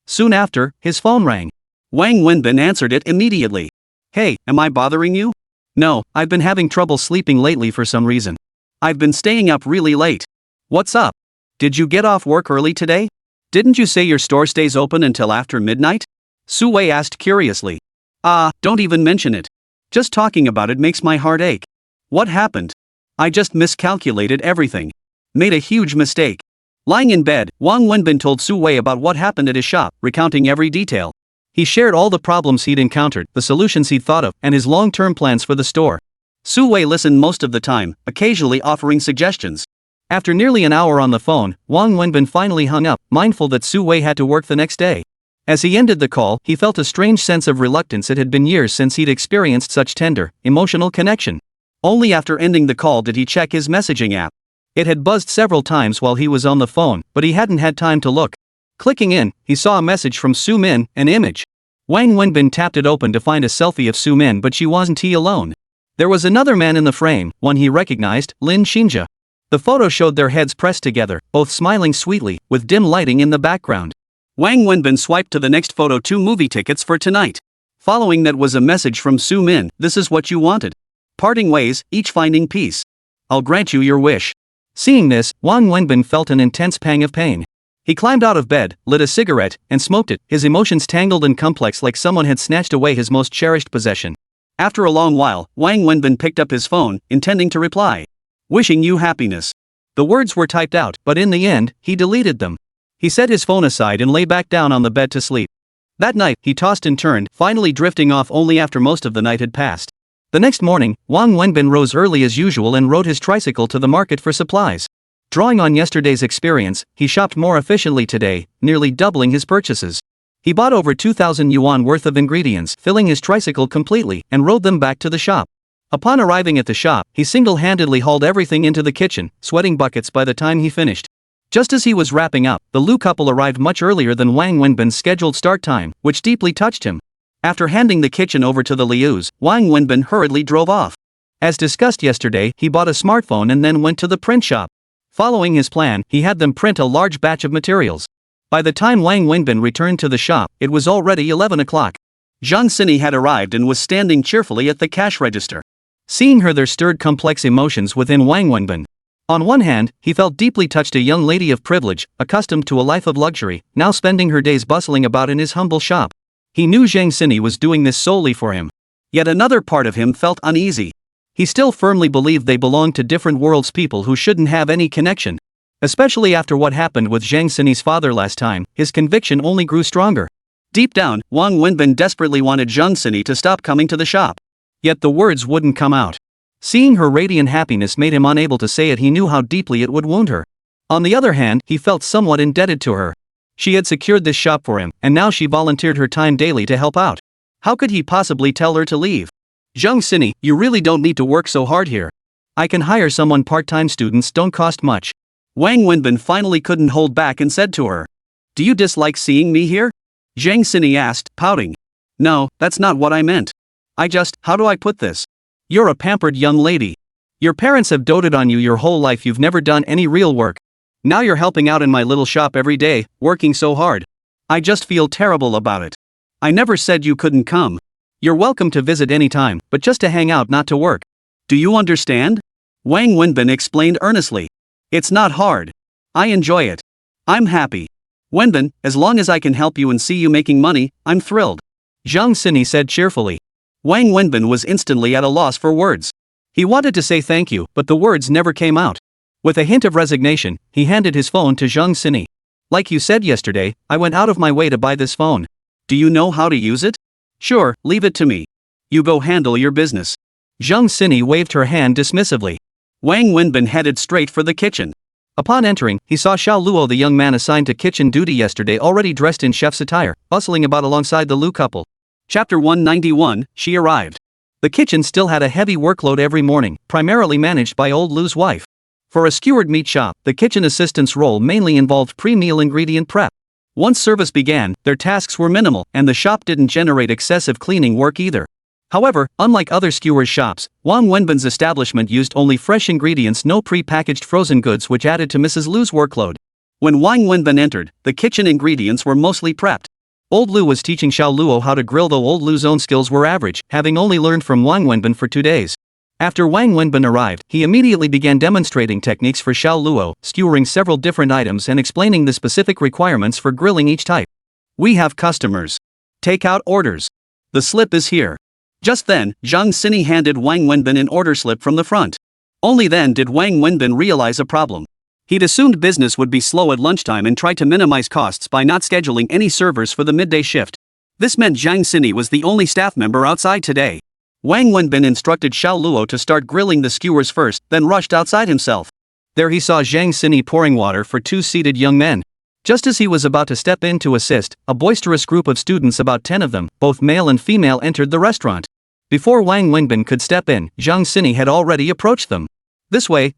Soon after, his phone rang. Wang Wenbin answered it immediately. "Hey, am I bothering you?" "No, I've been having trouble sleeping lately for some reason. I've been staying up really late." "What's up? Did you get off work early today? Didn't you say your store stays open until after midnight?" Su Wei asked curiously. Don't even mention it. Just talking about it makes my heart ache." "What happened?" "I just miscalculated everything. Made a huge mistake." Lying in bed, Wang Wenbin told Su Wei about what happened at his shop, recounting every detail. He shared all the problems he'd encountered, the solutions he'd thought of, and his long-term plans for the store. Su Wei listened most of the time, occasionally offering suggestions. After nearly an hour on the phone, Wang Wenbin finally hung up, mindful that Su Wei had to work the next day. As he ended the call, he felt a strange sense of reluctance. It had been years since he'd experienced such tender, emotional connection. Only after ending the call did he check his messaging app. It had buzzed several times while he was on the phone, but he hadn't had time to look. Clicking in, he saw a message from Su Min, an image. Wang Wenbin tapped it open to find a selfie of Su Min, but she wasn't he alone. There was another man in the frame, one he recognized, Lin Xinjia. The photo showed their heads pressed together, both smiling sweetly, with dim lighting in the background. Wang Wenbin swiped to the next photo, 2 movie tickets for tonight. Following that was a message from Su Min, "This is what you wanted. Parting ways, each finding peace. I'll grant you your wish." Seeing this, Wang Wenbin felt an intense pang of pain. He climbed out of bed, lit a cigarette, and smoked it, his emotions tangled and complex like someone had snatched away his most cherished possession. After a long while, Wang Wenbin picked up his phone, intending to reply. "Wishing you happiness." The words were typed out, but in the end, he deleted them. He set his phone aside and lay back down on the bed to sleep. That night, he tossed and turned, finally drifting off only after most of the night had passed. The next morning, Wang Wenbin rose early as usual and rode his tricycle to the market for supplies. Drawing on yesterday's experience, he shopped more efficiently today, nearly doubling his purchases. He bought over 2,000 yuan worth of ingredients, filling his tricycle completely, and rode them back to the shop. Upon arriving at the shop, he single-handedly hauled everything into the kitchen, sweating buckets by the time he finished. Just as he was wrapping up, the Liu couple arrived much earlier than Wang Wenbin's scheduled start time, which deeply touched him. After handing the kitchen over to the Lius, Wang Wenbin hurriedly drove off. As discussed yesterday, he bought a smartphone and then went to the print shop. Following his plan, he had them print a large batch of materials. By the time Wang Wenbin returned to the shop, it was already 11 o'clock. Zhang Xini had arrived and was standing cheerfully at the cash register. Seeing her, there stirred complex emotions within Wang Wenbin. On one hand, he felt deeply touched, a young lady of privilege, accustomed to a life of luxury, now spending her days bustling about in his humble shop. He knew Zhang Xini was doing this solely for him. Yet another part of him felt uneasy. He still firmly believed they belonged to different worlds, people who shouldn't have any connection. Especially after what happened with Zhang Xini's father last time, his conviction only grew stronger. Deep down, Wang Wenbin desperately wanted Zhang Xini to stop coming to the shop. Yet the words wouldn't come out. Seeing her radiant happiness made him unable to say it. He knew how deeply it would wound her. On the other hand, he felt somewhat indebted to her. She had secured this shop for him, and now she volunteered her time daily to help out. How could he possibly tell her to leave? "Zhang Xini, you really don't need to work so hard here. I can hire someone part-time. Students don't cost much." Wang Wenbin finally couldn't hold back and said to her. "Do you dislike seeing me here?" Zhang Xini asked, pouting. "No, that's not what I meant. How do I put this? You're a pampered young lady. Your parents have doted on you your whole life. You've never done any real work. Now you're helping out in my little shop every day, working so hard. I just feel terrible about it. I never said you couldn't come. You're welcome to visit anytime, but just to hang out, not to work. Do you understand?" Wang Wenbin explained earnestly. "It's not hard. I enjoy it. I'm happy. Wenbin, as long as I can help you and see you making money, I'm thrilled," Zhang Xini said cheerfully. Wang Wenbin was instantly at a loss for words. He wanted to say thank you, but the words never came out. With a hint of resignation, he handed his phone to Zhang Sini. Like you said yesterday, I went out of my way to buy this phone. Do you know how to use it? Sure, leave it to me. You go handle your business. Zhang Sini waved her hand dismissively. Wang Wenbin headed straight for the kitchen. Upon entering, he saw Xiao Luo, the young man assigned to kitchen duty yesterday, already dressed in chef's attire, bustling about alongside the Lu couple. Chapter 191, she arrived. The kitchen still had a heavy workload every morning, primarily managed by old Lu's wife. For a skewered meat shop, the kitchen assistant's role mainly involved pre-meal ingredient prep. Once service began, their tasks were minimal, and the shop didn't generate excessive cleaning work either. However, unlike other skewers' shops, Wang Wenbin's establishment used only fresh ingredients, no pre-packaged frozen goods, which added to Mrs. Lu's workload. When Wang Wenbin entered, the kitchen ingredients were mostly prepped. Old Lu was teaching Xiao Luo how to grill, though old Lu's own skills were average, having only learned from Wang Wenbin for 2 days. After Wang Wenbin arrived, he immediately began demonstrating techniques for Xiao Luo, skewering several different items and explaining the specific requirements for grilling each type. We have customers. Take out orders. The slip is here. Just then, Zhang Sini handed Wang Wenbin an order slip from the front. Only then did Wang Wenbin realize a problem. He'd assumed business would be slow at lunchtime and tried to minimize costs by not scheduling any servers for the midday shift. This meant Zhang Sini was the only staff member outside today. Wang Wenbin instructed Xiao Luo to start grilling the skewers first, then rushed outside himself. There he saw Zhang Sini pouring water for 2 seated young men. Just as he was about to step in to assist, a boisterous group of students, about 10 of them, both male and female, entered the restaurant. Before Wang Wenbin could step in, Zhang Sini had already approached them. This way,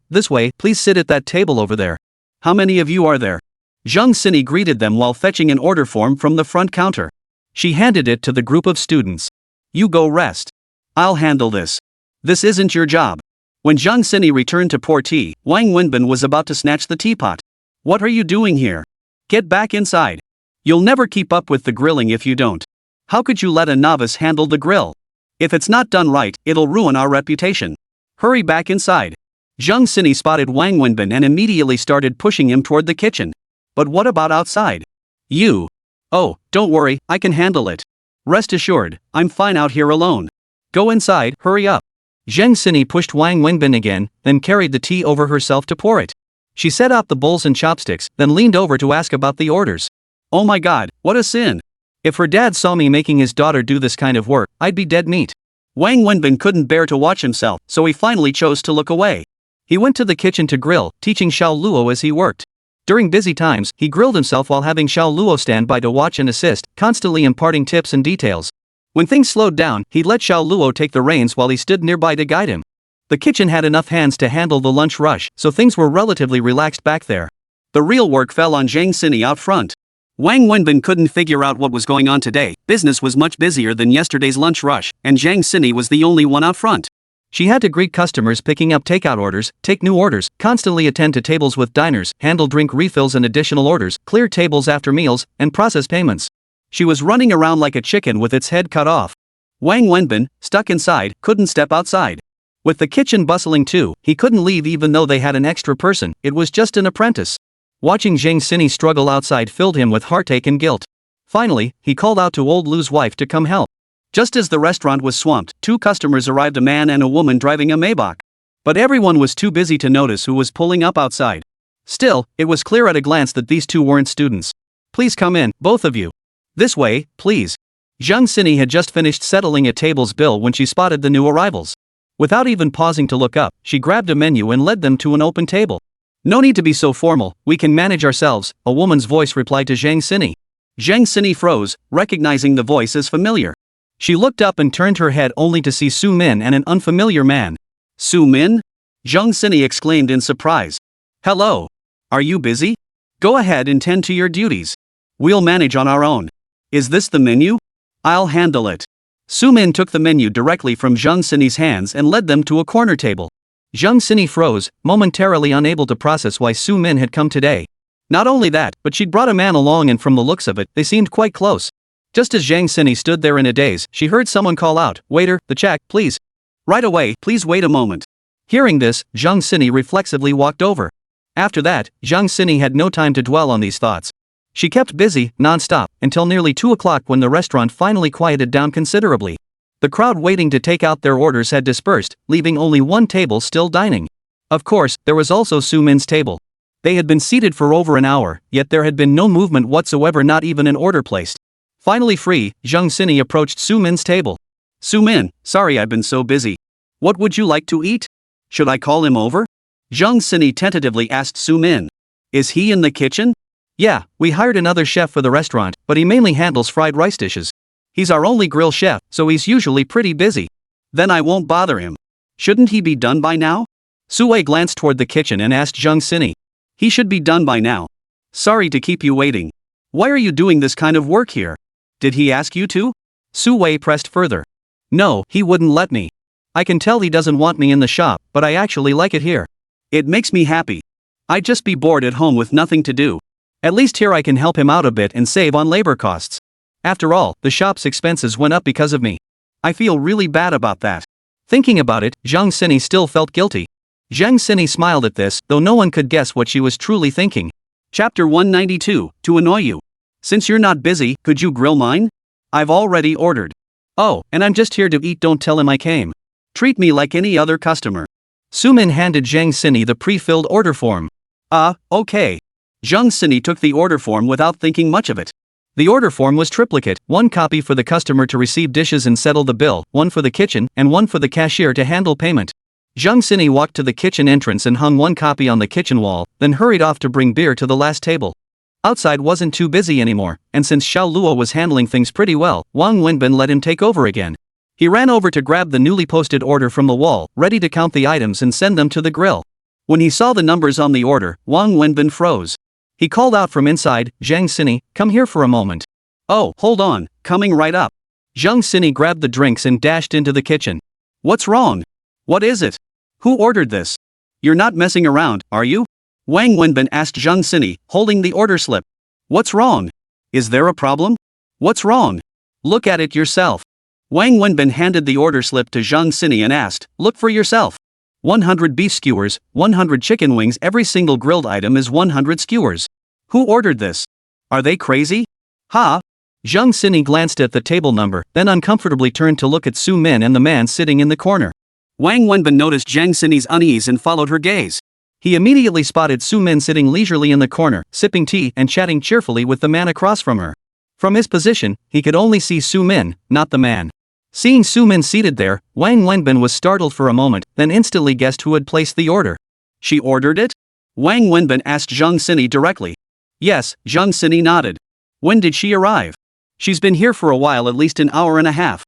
please sit at that table over there. How many of you are there? Zhang Sini greeted them while fetching an order form from the front counter. She handed it to the group of students. You go rest. I'll handle this. This isn't your job. When Zhang Sini returned to pour tea, Wang Wenbin was about to snatch the teapot. What are you doing here? Get back inside. You'll never keep up with the grilling if you don't. How could you let a novice handle the grill? If it's not done right, it'll ruin our reputation. Hurry back inside. Zhang Sini spotted Wang Wenbin and immediately started pushing him toward the kitchen. But what about outside? You. Oh, don't worry, I can handle it. Rest assured, I'm fine out here alone. Go inside, hurry up. Zhang Sini pushed Wang Wenbin again, then carried the tea over herself to pour it. She set out the bowls and chopsticks, then leaned over to ask about the orders. Oh my god, what a sin. If her dad saw me making his daughter do this kind of work, I'd be dead meat. Wang Wenbin couldn't bear to watch himself, so he finally chose to look away. He went to the kitchen to grill, teaching Xiao Luo as he worked. During busy times, he grilled himself while having Xiao Luo stand by to watch and assist, constantly imparting tips and details. When things slowed down, he'd let Xiao Luo take the reins while he stood nearby to guide him. The kitchen had enough hands to handle the lunch rush, so things were relatively relaxed back there. The real work fell on Zhang Sini out front. Wang Wenbin couldn't figure out what was going on today. Business was much busier than yesterday's lunch rush, and Zhang Sini was the only one out front. She had to greet customers picking up takeout orders, take new orders, constantly attend to tables with diners, handle drink refills and additional orders, clear tables after meals, and process payments. She was running around like a chicken with its head cut off. Wang Wenbin, stuck inside, couldn't step outside. With the kitchen bustling too, he couldn't leave even though they had an extra person. It was just an apprentice. Watching Zhang Sini struggle outside filled him with heartache and guilt. Finally, he called out to old Lu's wife to come help. Just as the restaurant was swamped, 2 customers arrived, a man and a woman driving a Maybach. But everyone was too busy to notice who was pulling up outside. Still, it was clear at a glance that these 2 weren't students. Please come in, both of you. This way, please. Zhang Sini had just finished settling a table's bill when she spotted the new arrivals. Without even pausing to look up, she grabbed a menu and led them to an open table. No need to be so formal, we can manage ourselves, a woman's voice replied to Zhang Sini. Zhang Sini froze, recognizing the voice as familiar. She looked up and turned her head only to see Su Min and an unfamiliar man. Su Min? Zhang Sini exclaimed in surprise. Hello. Are you busy? Go ahead and tend to your duties. We'll manage on our own. Is this the menu? I'll handle it. Su Min took the menu directly from Zhang Sini's hands and led them to a corner table. Zhang Sini froze, momentarily unable to process why Su Min had come today. Not only that, but she'd brought a man along, and from the looks of it, they seemed quite close. Just as Zhang Sini stood there in a daze, she heard someone call out, "Waiter, the check, please." Right away, please wait a moment. Hearing this, Zhang Sini reflexively walked over. After that, Zhang Sini had no time to dwell on these thoughts. She kept busy, non-stop, until nearly 2 o'clock when the restaurant finally quieted down considerably. The crowd waiting to take out their orders had dispersed, leaving only one table still dining. Of course, there was also Su Min's table. They had been seated for over an hour, yet there had been no movement whatsoever, not even an order placed. Finally free, Zhang Sini approached Su Min's table. Su Min, sorry I've been so busy. What would you like to eat? Should I call him over? Zhang Sini tentatively asked Su Min. Is he in the kitchen? Yeah, we hired another chef for the restaurant, but he mainly handles fried rice dishes. He's our only grill chef, so he's usually pretty busy. Then I won't bother him. Shouldn't he be done by now? Su Wei glanced toward the kitchen and asked Zhang Sini. He should be done by now. Sorry to keep you waiting. Why are you doing this kind of work here? Did he ask you to? Su Wei pressed further. No, he wouldn't let me. I can tell he doesn't want me in the shop, but I actually like it here. It makes me happy. I'd just be bored at home with nothing to do. At least here I can help him out a bit and save on labor costs. After all, the shop's expenses went up because of me. I feel really bad about that. Thinking about it, Zhang Sini still felt guilty. Zhang Sini smiled at this, though no one could guess what she was truly thinking. Chapter 192, To Annoy You. Since you're not busy, could you grill mine? I've already ordered. Oh, and I'm just here to eat, don't tell him I came. Treat me like any other customer. Su Min handed Zhang Sini the pre-filled order form. Okay. Zhang Sini took the order form without thinking much of it. The order form was triplicate, one copy for the customer to receive dishes and settle the bill, one for the kitchen, and one for the cashier to handle payment. Zhang Sini walked to the kitchen entrance and hung one copy on the kitchen wall, then hurried off to bring beer to the last table. Outside wasn't too busy anymore, and since Xiao Luo was handling things pretty well, Wang Wenbin let him take over again. He ran over to grab the newly posted order from the wall, ready to count the items and send them to the grill. When he saw the numbers on the order, Wang Wenbin froze. He called out from inside, Zhang Sini, come here for a moment. Oh, hold on, coming right up. Zhang Sini grabbed the drinks and dashed into the kitchen. What's wrong? What is it? Who ordered this? You're not messing around, are you? Wang Wenbin asked Zhang Sini, holding the order slip. What's wrong? Is there a problem? What's wrong? Look at it yourself. Wang Wenbin handed the order slip to Zhang Sini and asked, look for yourself. 100 beef skewers, 100 chicken wings, every single grilled item is 100 skewers. Who ordered this? Are they crazy? Ha! Zhang Sini glanced at the table number, then uncomfortably turned to look at Su Min and the man sitting in the corner. Wang Wenbin noticed Zhang Sini's unease and followed her gaze. He immediately spotted Su Min sitting leisurely in the corner, sipping tea and chatting cheerfully with the man across from her. From his position, he could only see Su Min, not the man. Seeing Su Min seated there, Wang Wenbin was startled for a moment, then instantly guessed who had placed the order. She ordered it? Wang Wenbin asked Zhang Sini directly. Yes, Zhang Sini nodded. When did she arrive? She's been here for a while, at least an hour and a half.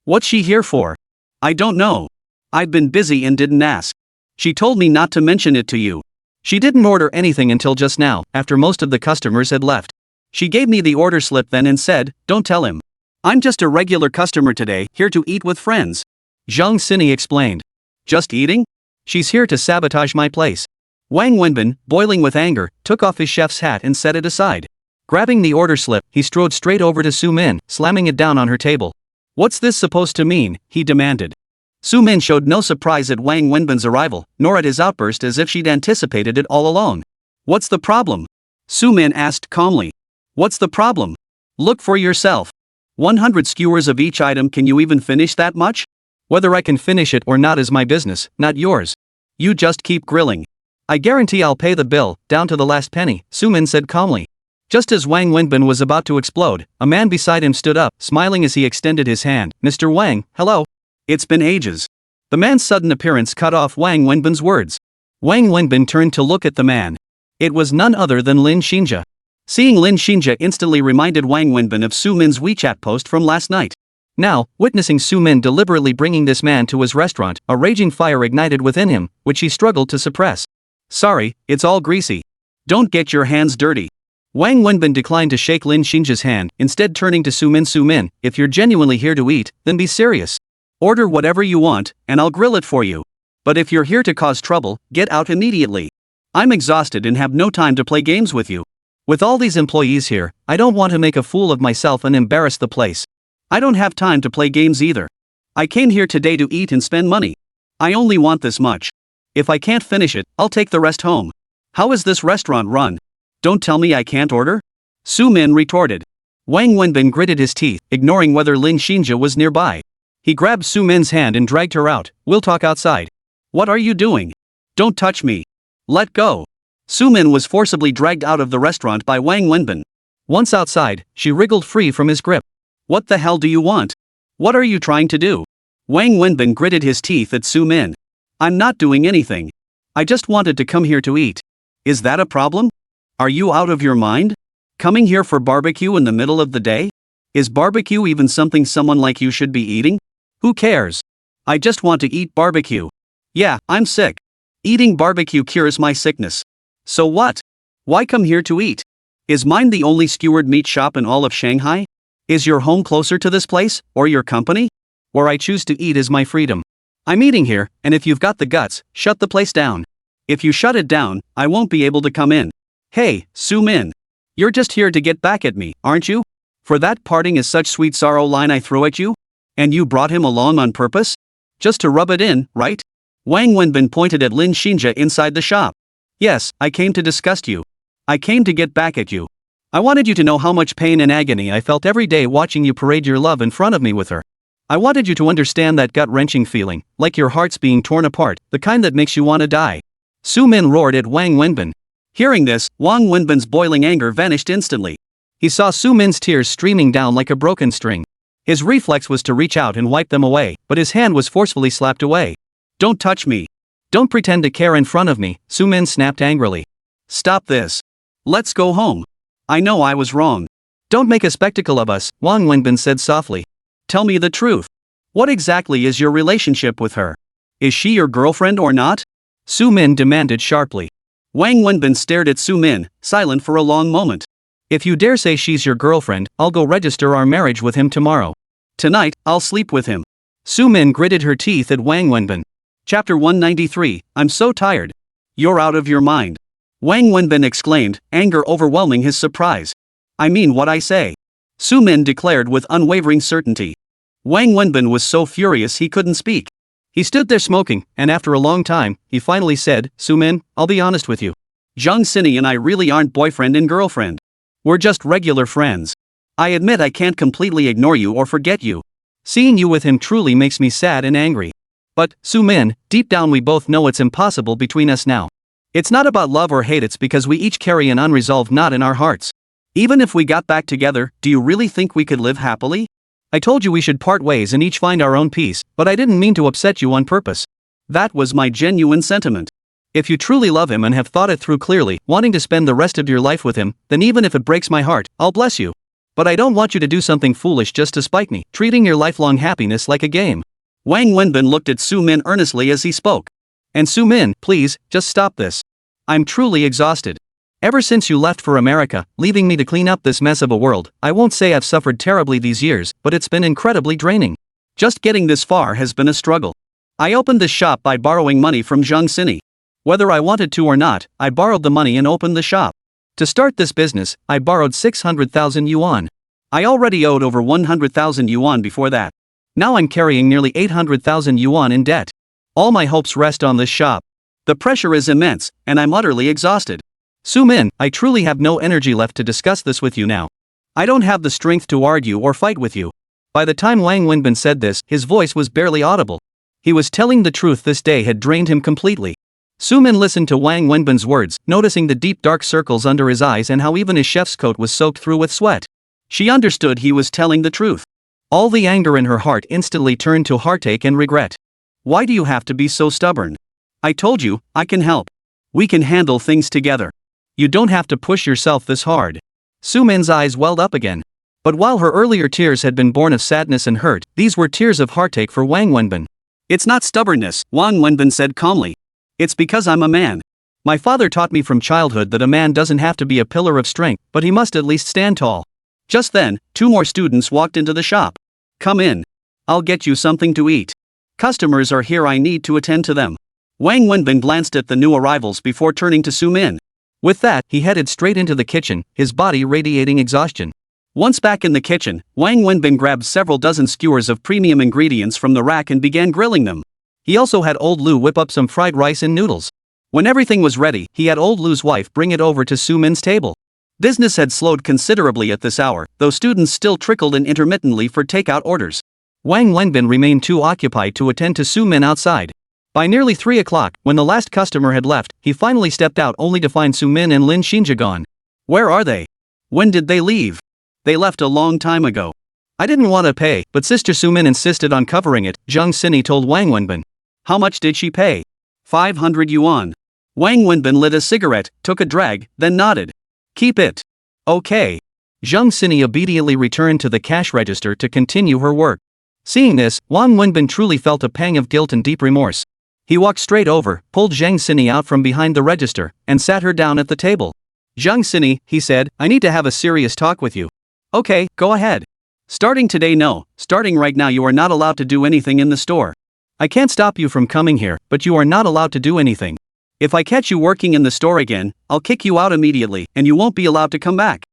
What's she here for? I don't know. I've been busy and didn't ask. She told me not to mention it to you. She didn't order anything until just now, after most of the customers had left. She gave me the order slip then and said, don't tell him. I'm just a regular customer today, here to eat with friends. Zhang Sini explained. Just eating? She's here to sabotage my place. Wang Wenbin, boiling with anger, took off his chef's hat and set it aside. Grabbing the order slip, he strode straight over to Su Min, slamming it down on her table. What's this supposed to mean? He demanded. Su Min showed no surprise at Wang Wenbin's arrival, nor at his outburst, as if she'd anticipated it all along. What's the problem? Su Min asked calmly. What's the problem? Look for yourself. 100 skewers of each item, can you even finish that much? Whether I can finish it or not is my business, not yours. You just keep grilling. I guarantee I'll pay the bill, down to the last penny, Su Min said calmly. Just as Wang Wenbin was about to explode, a man beside him stood up, smiling as he extended his hand. Mr. Wang, hello. It's been ages. The man's sudden appearance cut off Wang Wenbin's words. Wang Wenbin turned to look at the man. It was none other than Lin Xinjia. Seeing Lin Xinjia instantly reminded Wang Wenbin of Su Min's WeChat post from last night. Now, witnessing Su Min deliberately bringing this man to his restaurant, a raging fire ignited within him, which he struggled to suppress. Sorry, it's all greasy. Don't get your hands dirty. Wang Wenbin declined to shake Lin Xinjia's hand, instead turning to Su Min, if you're genuinely here to eat, then be serious. Order whatever you want, and I'll grill it for you. But if you're here to cause trouble, get out immediately. I'm exhausted and have no time to play games with you. With all these employees here, I don't want to make a fool of myself and embarrass the place. I don't have time to play games either. I came here today to eat and spend money. I only want this much. If I can't finish it, I'll take the rest home. How is this restaurant run? Don't tell me I can't order? Su Min retorted. Wang Wenbin gritted his teeth, ignoring whether Lin Xinjia was nearby. He grabbed Su Min's hand and dragged her out. We'll talk outside. What are you doing? Don't touch me. Let go. Su Min was forcibly dragged out of the restaurant by Wang Wenbin. Once outside, she wriggled free from his grip. What the hell do you want? What are you trying to do? Wang Wenbin gritted his teeth at Su Min. I'm not doing anything. I just wanted to come here to eat. Is that a problem? Are you out of your mind? Coming here for barbecue in the middle of the day? Is barbecue even something someone like you should be eating? Who cares? I just want to eat barbecue. Yeah, I'm sick. Eating barbecue cures my sickness. So what? Why come here to eat? Is mine the only skewered meat shop in all of Shanghai? Is your home closer to this place, or your company? Where I choose to eat is my freedom. I'm eating here, and if you've got the guts, shut the place down. If you shut it down, I won't be able to come in. Hey, Su Min. You're just here to get back at me, aren't you? For that parting is such sweet sorrow line I threw at you? And you brought him along on purpose? Just to rub it in, right? Wang Wenbin pointed at Lin Xinjia inside the shop. Yes, I came to disgust you. I came to get back at you. I wanted you to know how much pain and agony I felt every day watching you parade your love in front of me with her. I wanted you to understand that gut-wrenching feeling, like your heart's being torn apart, the kind that makes you want to die. Su Min roared at Wang Wenbin. Hearing this, Wang Wenbin's boiling anger vanished instantly. He saw Su Min's tears streaming down like a broken string. His reflex was to reach out and wipe them away, but his hand was forcefully slapped away. Don't touch me. Don't pretend to care in front of me, Su Min snapped angrily. Stop this. Let's go home. I know I was wrong. Don't make a spectacle of us, Wang Wenbin said softly. Tell me the truth. What exactly is your relationship with her? Is she your girlfriend or not? Su Min demanded sharply. Wang Wenbin stared at Su Min, silent for a long moment. If you dare say she's your girlfriend, I'll go register our marriage with him tomorrow. Tonight, I'll sleep with him. Su Min gritted her teeth at Wang Wenbin. Chapter 193, I'm so tired. You're out of your mind. Wang Wenbin exclaimed, anger overwhelming his surprise. I mean what I say. Su Min declared with unwavering certainty. Wang Wenbin was so furious he couldn't speak. He stood there smoking, and after a long time, he finally said, Su Min, I'll be honest with you. Zhang Xini and I really aren't boyfriend and girlfriend. We're just regular friends. I admit I can't completely ignore you or forget you. Seeing you with him truly makes me sad and angry. But, Su Min, deep down we both know it's impossible between us now. It's not about love or hate, it's because we each carry an unresolved knot in our hearts. Even if we got back together, do you really think we could live happily? I told you we should part ways and each find our own peace, but I didn't mean to upset you on purpose. That was my genuine sentiment. If you truly love him and have thought it through clearly, wanting to spend the rest of your life with him, then even if it breaks my heart, I'll bless you. But I don't want you to do something foolish just to spite me, treating your lifelong happiness like a game. Wang Wenbin looked at Su Min earnestly as he spoke. And Su Min, please, just stop this. I'm truly exhausted. Ever since you left for America, leaving me to clean up this mess of a world, I won't say I've suffered terribly these years, but it's been incredibly draining. Just getting this far has been a struggle. I opened this shop by borrowing money from Zhang Xini. Whether I wanted to or not, I borrowed the money and opened the shop. To start this business, I borrowed 600,000 yuan. I already owed over 100,000 yuan before that. Now I'm carrying nearly 800,000 yuan in debt. All my hopes rest on this shop. The pressure is immense, and I'm utterly exhausted. Su Min, I truly have no energy left to discuss this with you now. I don't have the strength to argue or fight with you. By the time Wang Wenbin said this, his voice was barely audible. He was telling the truth. This day had drained him completely. Su Min listened to Wang Wenbin's words, noticing the deep dark circles under his eyes and how even his chef's coat was soaked through with sweat. She understood he was telling the truth. All the anger in her heart instantly turned to heartache and regret. Why do you have to be so stubborn? I told you, I can help. We can handle things together. You don't have to push yourself this hard. Su Min's eyes welled up again. But while her earlier tears had been born of sadness and hurt, these were tears of heartache for Wang Wenbin. It's not stubbornness, Wang Wenbin said calmly. It's because I'm a man. My father taught me from childhood that a man doesn't have to be a pillar of strength, but he must at least stand tall. Just then, 2 more students walked into the shop. Come in. I'll get you something to eat. Customers are here, I need to attend to them. Wang Wenbin glanced at the new arrivals before turning to Su Min. With that, he headed straight into the kitchen, his body radiating exhaustion. Once back in the kitchen, Wang Wenbin grabbed several dozen skewers of premium ingredients from the rack and began grilling them. He also had old Lu whip up some fried rice and noodles. When everything was ready, he had old Lu's wife bring it over to Su Min's table. Business had slowed considerably at this hour, though students still trickled in intermittently for takeout orders. Wang Wenbin remained too occupied to attend to Su Min outside. By nearly 3 o'clock, when the last customer had left, he finally stepped out only to find Su Min and Lin Xinjia gone. Where are they? When did they leave? They left a long time ago. I didn't want to pay, but Sister Su Min insisted on covering it, Zhang Xini told Wang Wenbin. How much did she pay? 500 yuan. Wang Wenbin lit a cigarette, took a drag, then nodded. Keep it. Okay. Zhang Xini obediently returned to the cash register to continue her work. Seeing this, Wang Wenbin truly felt a pang of guilt and deep remorse. He walked straight over, pulled Zhang Xini out from behind the register, and sat her down at the table. Zhang Xini, he said, I need to have a serious talk with you. Okay, go ahead. Starting today, no, starting right now you are not allowed to do anything in the store. I can't stop you from coming here, but you are not allowed to do anything. If I catch you working in the store again, I'll kick you out immediately and you won't be allowed to come back.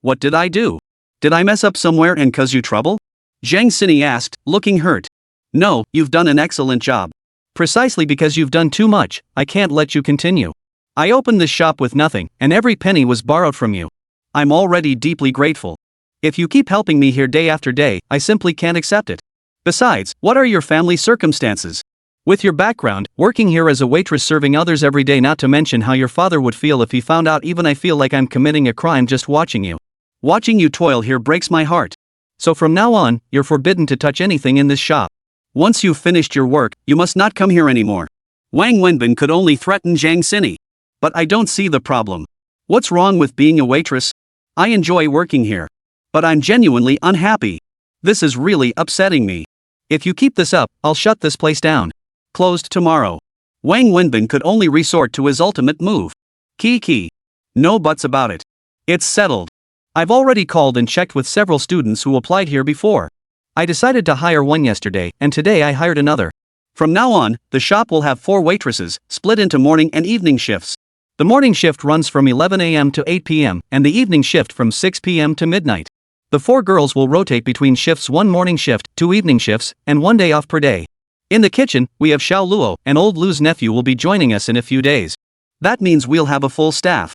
What did I do? Did I mess up somewhere and cause you trouble? Zhang Xini asked, looking hurt. No, you've done an excellent job. Precisely because you've done too much, I can't let you continue. I opened this shop with nothing, and every penny was borrowed from you. I'm already deeply grateful. If you keep helping me here day after day, I simply can't accept it. Besides, what are your family circumstances? With your background, working here as a waitress serving others every day, not to mention how your father would feel if he found out, even I feel like I'm committing a crime just watching you. Watching you toil here breaks my heart. So from now on, you're forbidden to touch anything in this shop. Once you've finished your work, you must not come here anymore. Wang Wenbin could only threaten Zhang Xini. But I don't see the problem. What's wrong with being a waitress? I enjoy working here. But I'm genuinely unhappy. This is really upsetting me. If you keep this up, I'll shut this place down. Closed tomorrow. Wang Wenbin could only resort to his ultimate move. Kiki. No buts about it. It's settled. I've already called and checked with several students who applied here before. I decided to hire one yesterday, and today I hired another. From now on, the shop will have 4 waitresses, split into morning and evening shifts. The morning shift runs from 11 a.m. to 8 p.m., and the evening shift from 6 p.m. to midnight. The 4 girls will rotate between shifts: 1 morning shift, 2 evening shifts, and 1 day off per day. In the kitchen, we have Xiao Luo, and old Lu's nephew will be joining us in a few days. That means we'll have a full staff.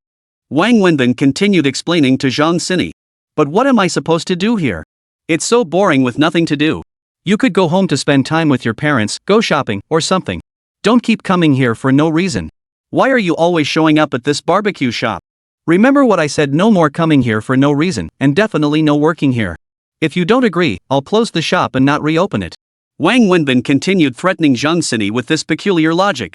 Wang Wenbin continued explaining to Zhang Xini. But what am I supposed to do here? It's so boring with nothing to do. You could go home to spend time with your parents, go shopping, or something. Don't keep coming here for no reason. Why are you always showing up at this barbecue shop? Remember what I said: no more coming here for no reason, and definitely no working here. If you don't agree, I'll close the shop and not reopen it. Wang Wenbin continued threatening Zhang Xini with this peculiar logic.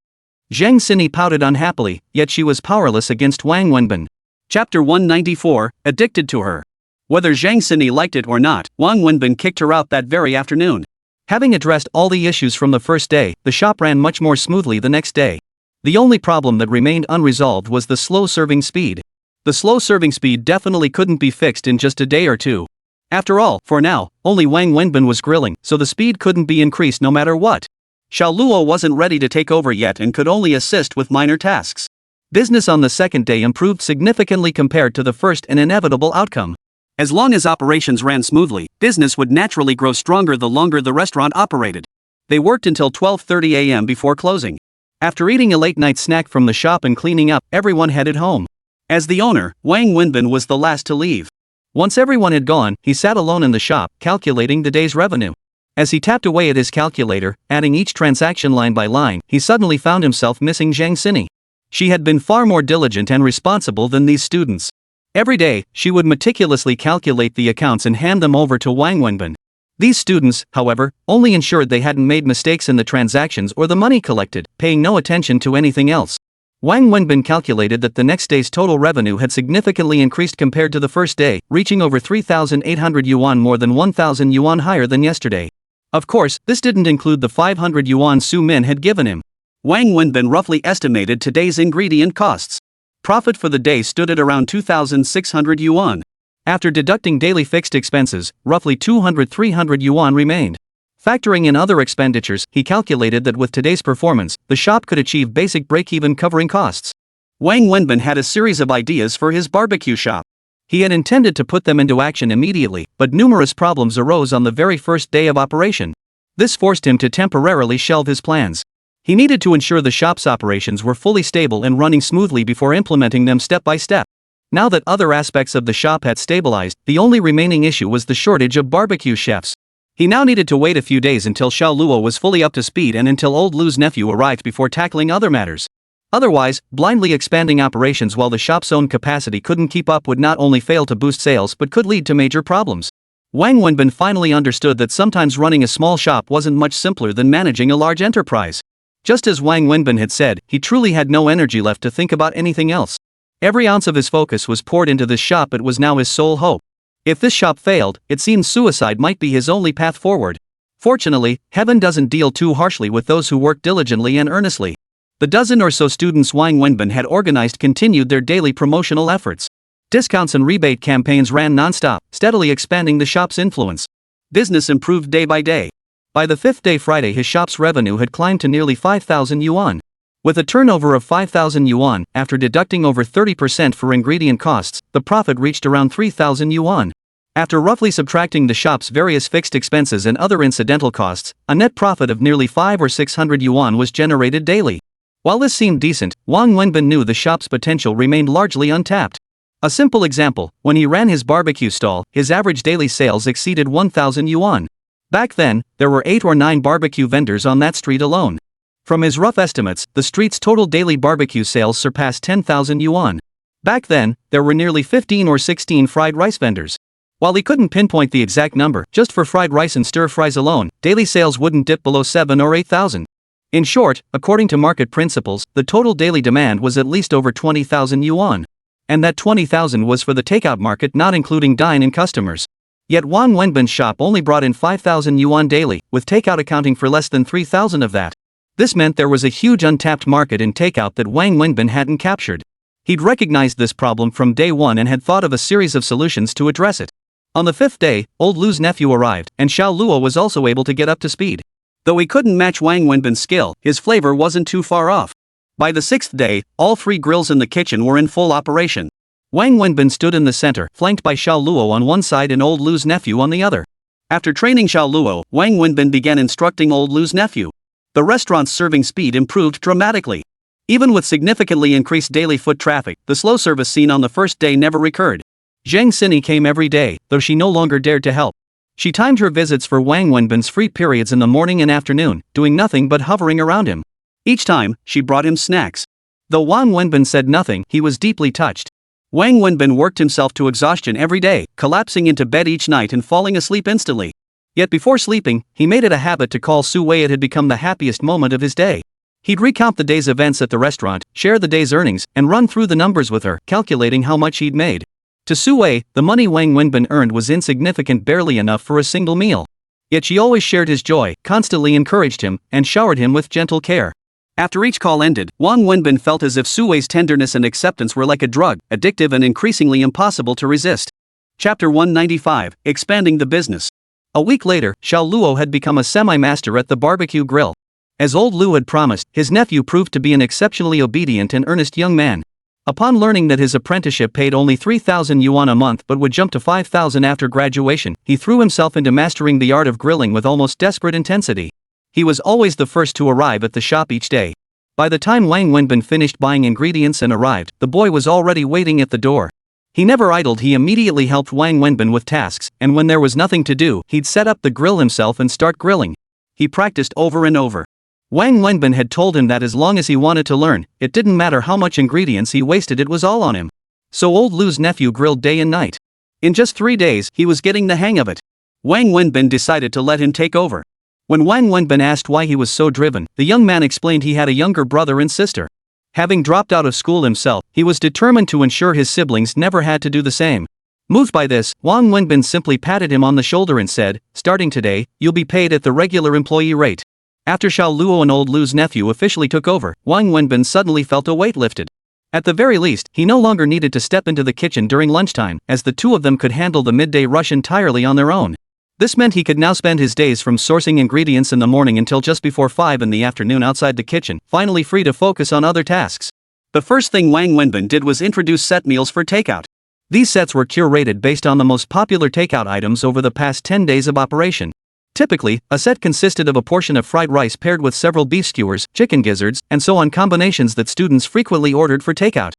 Zhang Xini pouted unhappily, yet she was powerless against Wang Wenbin. Chapter 194, Addicted to Her. Whether Zhang Xini liked it or not, Wang Wenbin kicked her out that very afternoon. Having addressed all the issues from the first day, the shop ran much more smoothly the next day. The only problem that remained unresolved was the slow serving speed. The slow serving speed definitely couldn't be fixed in just a day or two. After all, for now, only Wang Wenbin was grilling, so the speed couldn't be increased no matter what. Xiao Luo wasn't ready to take over yet and could only assist with minor tasks. Business on the second day improved significantly compared to the first, an inevitable outcome. As long as operations ran smoothly, business would naturally grow stronger the longer the restaurant operated. They worked until 12:30 a.m. before closing. After eating a late-night snack from the shop and cleaning up, everyone headed home. As the owner, Wang Wenbin was the last to leave. Once everyone had gone, he sat alone in the shop, calculating the day's revenue. As he tapped away at his calculator, adding each transaction line by line, he suddenly found himself missing Zhang Xini. She had been far more diligent and responsible than these students. Every day, she would meticulously calculate the accounts and hand them over to Wang Wenbin. These students, however, only ensured they hadn't made mistakes in the transactions or the money collected, paying no attention to anything else. Wang Wenbin calculated that the next day's total revenue had significantly increased compared to the first day, reaching over 3,800 yuan, more than 1,000 yuan higher than yesterday. Of course, this didn't include the 500 yuan Su Min had given him. Wang Wenbin roughly estimated today's ingredient costs. Profit for the day stood at around 2,600 yuan. After deducting daily fixed expenses, roughly 200-300 yuan remained. Factoring in other expenditures, he calculated that with today's performance, the shop could achieve basic break-even covering costs. Wang Wenbin had a series of ideas for his barbecue shop. He had intended to put them into action immediately, but numerous problems arose on the very first day of operation. This forced him to temporarily shelve his plans. He needed to ensure the shop's operations were fully stable and running smoothly before implementing them step by step. Now that other aspects of the shop had stabilized, the only remaining issue was the shortage of barbecue chefs. He now needed to wait a few days until Xiao Luo was fully up to speed and until old Lu's nephew arrived before tackling other matters. Otherwise, blindly expanding operations while the shop's own capacity couldn't keep up would not only fail to boost sales but could lead to major problems. Wang Wenbin finally understood that sometimes running a small shop wasn't much simpler than managing a large enterprise. Just as Wang Wenbin had said, he truly had no energy left to think about anything else. Every ounce of his focus was poured into this shop. It was now his sole hope. If this shop failed, it seemed suicide might be his only path forward. Fortunately, heaven doesn't deal too harshly with those who work diligently and earnestly. The dozen or so students Wang Wenbin had organized continued their daily promotional efforts. Discounts and rebate campaigns ran non-stop, steadily expanding the shop's influence. Business improved day by day. By the fifth day Friday, his shop's revenue had climbed to nearly 5,000 yuan. With a turnover of 5,000 yuan, after deducting over 30% for ingredient costs, the profit reached around 3,000 yuan. After roughly subtracting the shop's various fixed expenses and other incidental costs, a net profit of nearly 500 or 600 yuan was generated daily. While this seemed decent, Wang Wenbin knew the shop's potential remained largely untapped. A simple example, when he ran his barbecue stall, his average daily sales exceeded 1,000 yuan. Back then, there were 8 or 9 barbecue vendors on that street alone. From his rough estimates, the street's total daily barbecue sales surpassed 10,000 yuan. Back then, there were nearly 15 or 16 fried rice vendors. While he couldn't pinpoint the exact number, just for fried rice and stir-fries alone, daily sales wouldn't dip below 7 or 8,000. In short, according to market principles, the total daily demand was at least over 20,000 yuan. And that 20,000 was for the takeout market, not including dine-in customers. Yet Wang Wenbin's shop only brought in 5,000 yuan daily, with takeout accounting for less than 3,000 of that. This meant there was a huge untapped market in takeout that Wang Wenbin hadn't captured. He'd recognized this problem from day one and had thought of a series of solutions to address it. On the fifth day, old Lu's nephew arrived, and Xiao Luo was also able to get up to speed. Though he couldn't match Wang Wenbin's skill, his flavor wasn't too far off. By the sixth day, all 3 grills in the kitchen were in full operation. Wang Wenbin stood in the center, flanked by Xiao Luo on one side and old Lu's nephew on the other. After training Xiao Luo, Wang Wenbin began instructing old Lu's nephew. The restaurant's serving speed improved dramatically. Even with significantly increased daily foot traffic, the slow service seen on the first day never recurred. Zheng Sini came every day, though she no longer dared to help. She timed her visits for Wang Wenbin's free periods in the morning and afternoon, doing nothing but hovering around him. Each time, she brought him snacks. Though Wang Wenbin said nothing, he was deeply touched. Wang Wenbin worked himself to exhaustion every day, collapsing into bed each night and falling asleep instantly. Yet before sleeping, he made it a habit to call Su Wei. It had become the happiest moment of his day. He'd recount the day's events at the restaurant, share the day's earnings, and run through the numbers with her, calculating how much he'd made. To Su Wei, the money Wang Wenbin earned was insignificant, barely enough for a single meal. Yet she always shared his joy, constantly encouraged him, and showered him with gentle care. After each call ended, Wang Wenbin felt as if Su Wei's tenderness and acceptance were like a drug, addictive and increasingly impossible to resist. Chapter 195, Expanding the Business. A week later, Xiao Luo had become a semi-master at the barbecue grill. As old Lu had promised, his nephew proved to be an exceptionally obedient and earnest young man. Upon learning that his apprenticeship paid only 3,000 yuan a month but would jump to 5,000 after graduation, he threw himself into mastering the art of grilling with almost desperate intensity. He was always the first to arrive at the shop each day. By the time Wang Wenbin finished buying ingredients and arrived, the boy was already waiting at the door. He never idled. He immediately helped Wang Wenbin with tasks, and when there was nothing to do, he'd set up the grill himself and start grilling. He practiced over and over. Wang Wenbin had told him that as long as he wanted to learn, it didn't matter how much ingredients he wasted, it was all on him. So old Lu's nephew grilled day and night. In just 3 days, he was getting the hang of it. Wang Wenbin decided to let him take over. When Wang Wenbin asked why he was so driven, the young man explained he had a younger brother and sister. Having dropped out of school himself, he was determined to ensure his siblings never had to do the same. Moved by this, Wang Wenbin simply patted him on the shoulder and said, "Starting today, you'll be paid at the regular employee rate." After Xiao Luo and old Lu's nephew officially took over, Wang Wenbin suddenly felt a weight lifted. At the very least, he no longer needed to step into the kitchen during lunchtime, as the two of them could handle the midday rush entirely on their own. This meant he could now spend his days from sourcing ingredients in the morning until just before 5 in the afternoon outside the kitchen, finally free to focus on other tasks. The first thing Wang Wenbin did was introduce set meals for takeout. These sets were curated based on the most popular takeout items over the past 10 days of operation. Typically, a set consisted of a portion of fried rice paired with several beef skewers, chicken gizzards, and so on, combinations that students frequently ordered for takeout.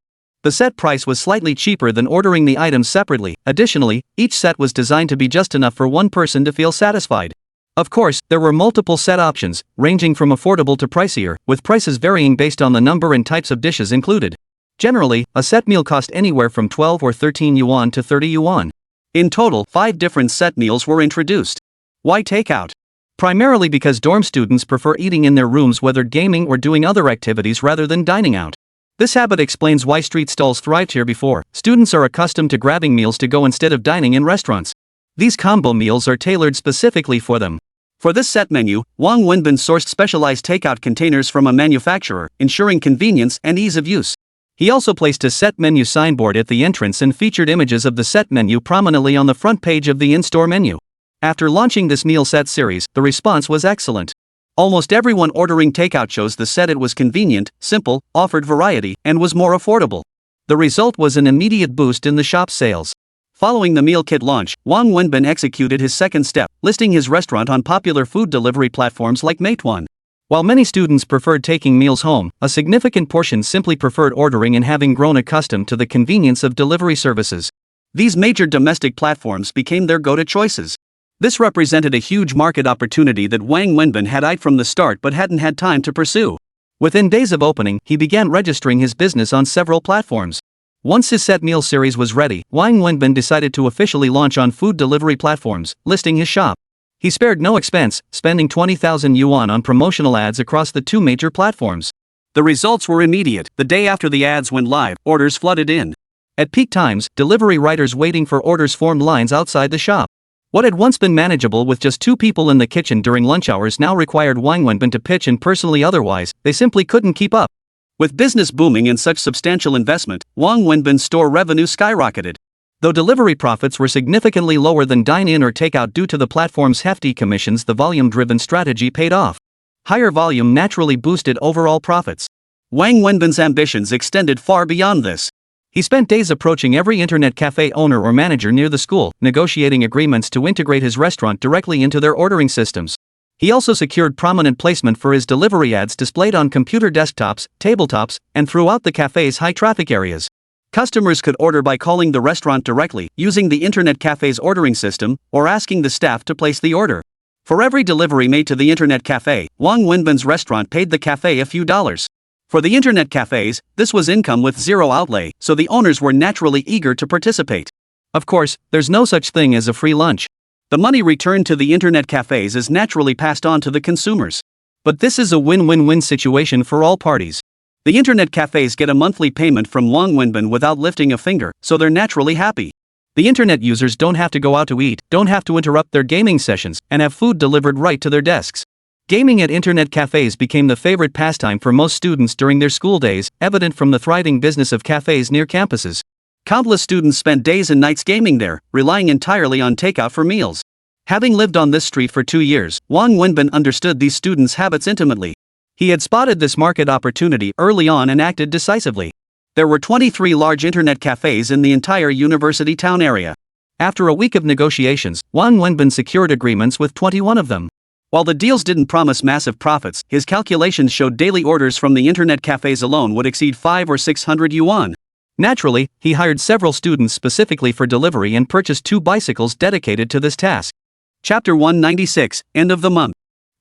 The set price was slightly cheaper than ordering the items separately. Additionally, each set was designed to be just enough for one person to feel satisfied. Of course, there were multiple set options, ranging from affordable to pricier, with prices varying based on the number and types of dishes included. Generally, a set meal cost anywhere from 12 or 13 yuan to 30 yuan. In total, 5 different set meals were introduced. Why takeout? Primarily because dorm students prefer eating in their rooms, whether gaming or doing other activities rather than dining out. This habit explains why street stalls thrived here before. Students are accustomed to grabbing meals to go instead of dining in restaurants. These combo meals are tailored specifically for them. For this set menu, Wang Wenbin sourced specialized takeout containers from a manufacturer, ensuring convenience and ease of use. He also placed a set menu signboard at the entrance and featured images of the set menu prominently on the front page of the in-store menu. After launching this meal set series, the response was excellent. Almost everyone ordering takeout chose the set. It was convenient, simple, offered variety, and was more affordable. The result was an immediate boost in the shop's sales. Following the meal kit launch, Wang Wenbin executed his second step, listing his restaurant on popular food delivery platforms like Meituan. While many students preferred taking meals home, a significant portion simply preferred ordering and having grown accustomed to the convenience of delivery services. These major domestic platforms became their go-to choices. This represented a huge market opportunity that Wang Wenbin had eyed from the start but hadn't had time to pursue. Within days of opening, he began registering his business on several platforms. Once his set meal series was ready, Wang Wenbin decided to officially launch on food delivery platforms, listing his shop. He spared no expense, spending 20,000 yuan on promotional ads across the 2 major platforms. The results were immediate. The day after the ads went live, orders flooded in. At peak times, delivery riders waiting for orders formed lines outside the shop. What had once been manageable with just 2 people in the kitchen during lunch hours now required Wang Wenbin to pitch in personally, otherwise, they simply couldn't keep up. With business booming and such substantial investment, Wang Wenbin's store revenue skyrocketed. Though delivery profits were significantly lower than dine-in or takeout due to the platform's hefty commissions, the volume-driven strategy paid off. Higher volume naturally boosted overall profits. Wang Wenbin's ambitions extended far beyond this. He spent days approaching every internet cafe owner or manager near the school, negotiating agreements to integrate his restaurant directly into their ordering systems. He also secured prominent placement for his delivery ads displayed on computer desktops, tabletops, and throughout the cafe's high-traffic areas. Customers could order by calling the restaurant directly, using the internet cafe's ordering system, or asking the staff to place the order. For every delivery made to the internet cafe, Wang Wenbin's restaurant paid the cafe a few dollars. For the internet cafes, this was income with zero outlay, so the owners were naturally eager to participate. Of course, there's no such thing as a free lunch. The money returned to the internet cafes is naturally passed on to the consumers. But this is a win-win-win situation for all parties. The internet cafes get a monthly payment from Wang Wenbin without lifting a finger, so they're naturally happy. The internet users don't have to go out to eat, don't have to interrupt their gaming sessions, and have food delivered right to their desks. Gaming at internet cafes became the favorite pastime for most students during their school days, evident from the thriving business of cafes near campuses. Countless students spent days and nights gaming there, relying entirely on takeout for meals. Having lived on this street for 2 years, Wang Wenbin understood these students' habits intimately. He had spotted this market opportunity early on and acted decisively. There were 23 large internet cafes in the entire university town area. After a week of negotiations, Wang Wenbin secured agreements with 21 of them. While the deals didn't promise massive profits, his calculations showed daily orders from the internet cafes alone would exceed 500 or 600 yuan. Naturally, he hired several students specifically for delivery and purchased 2 bicycles dedicated to this task. Chapter 196, End of the Month.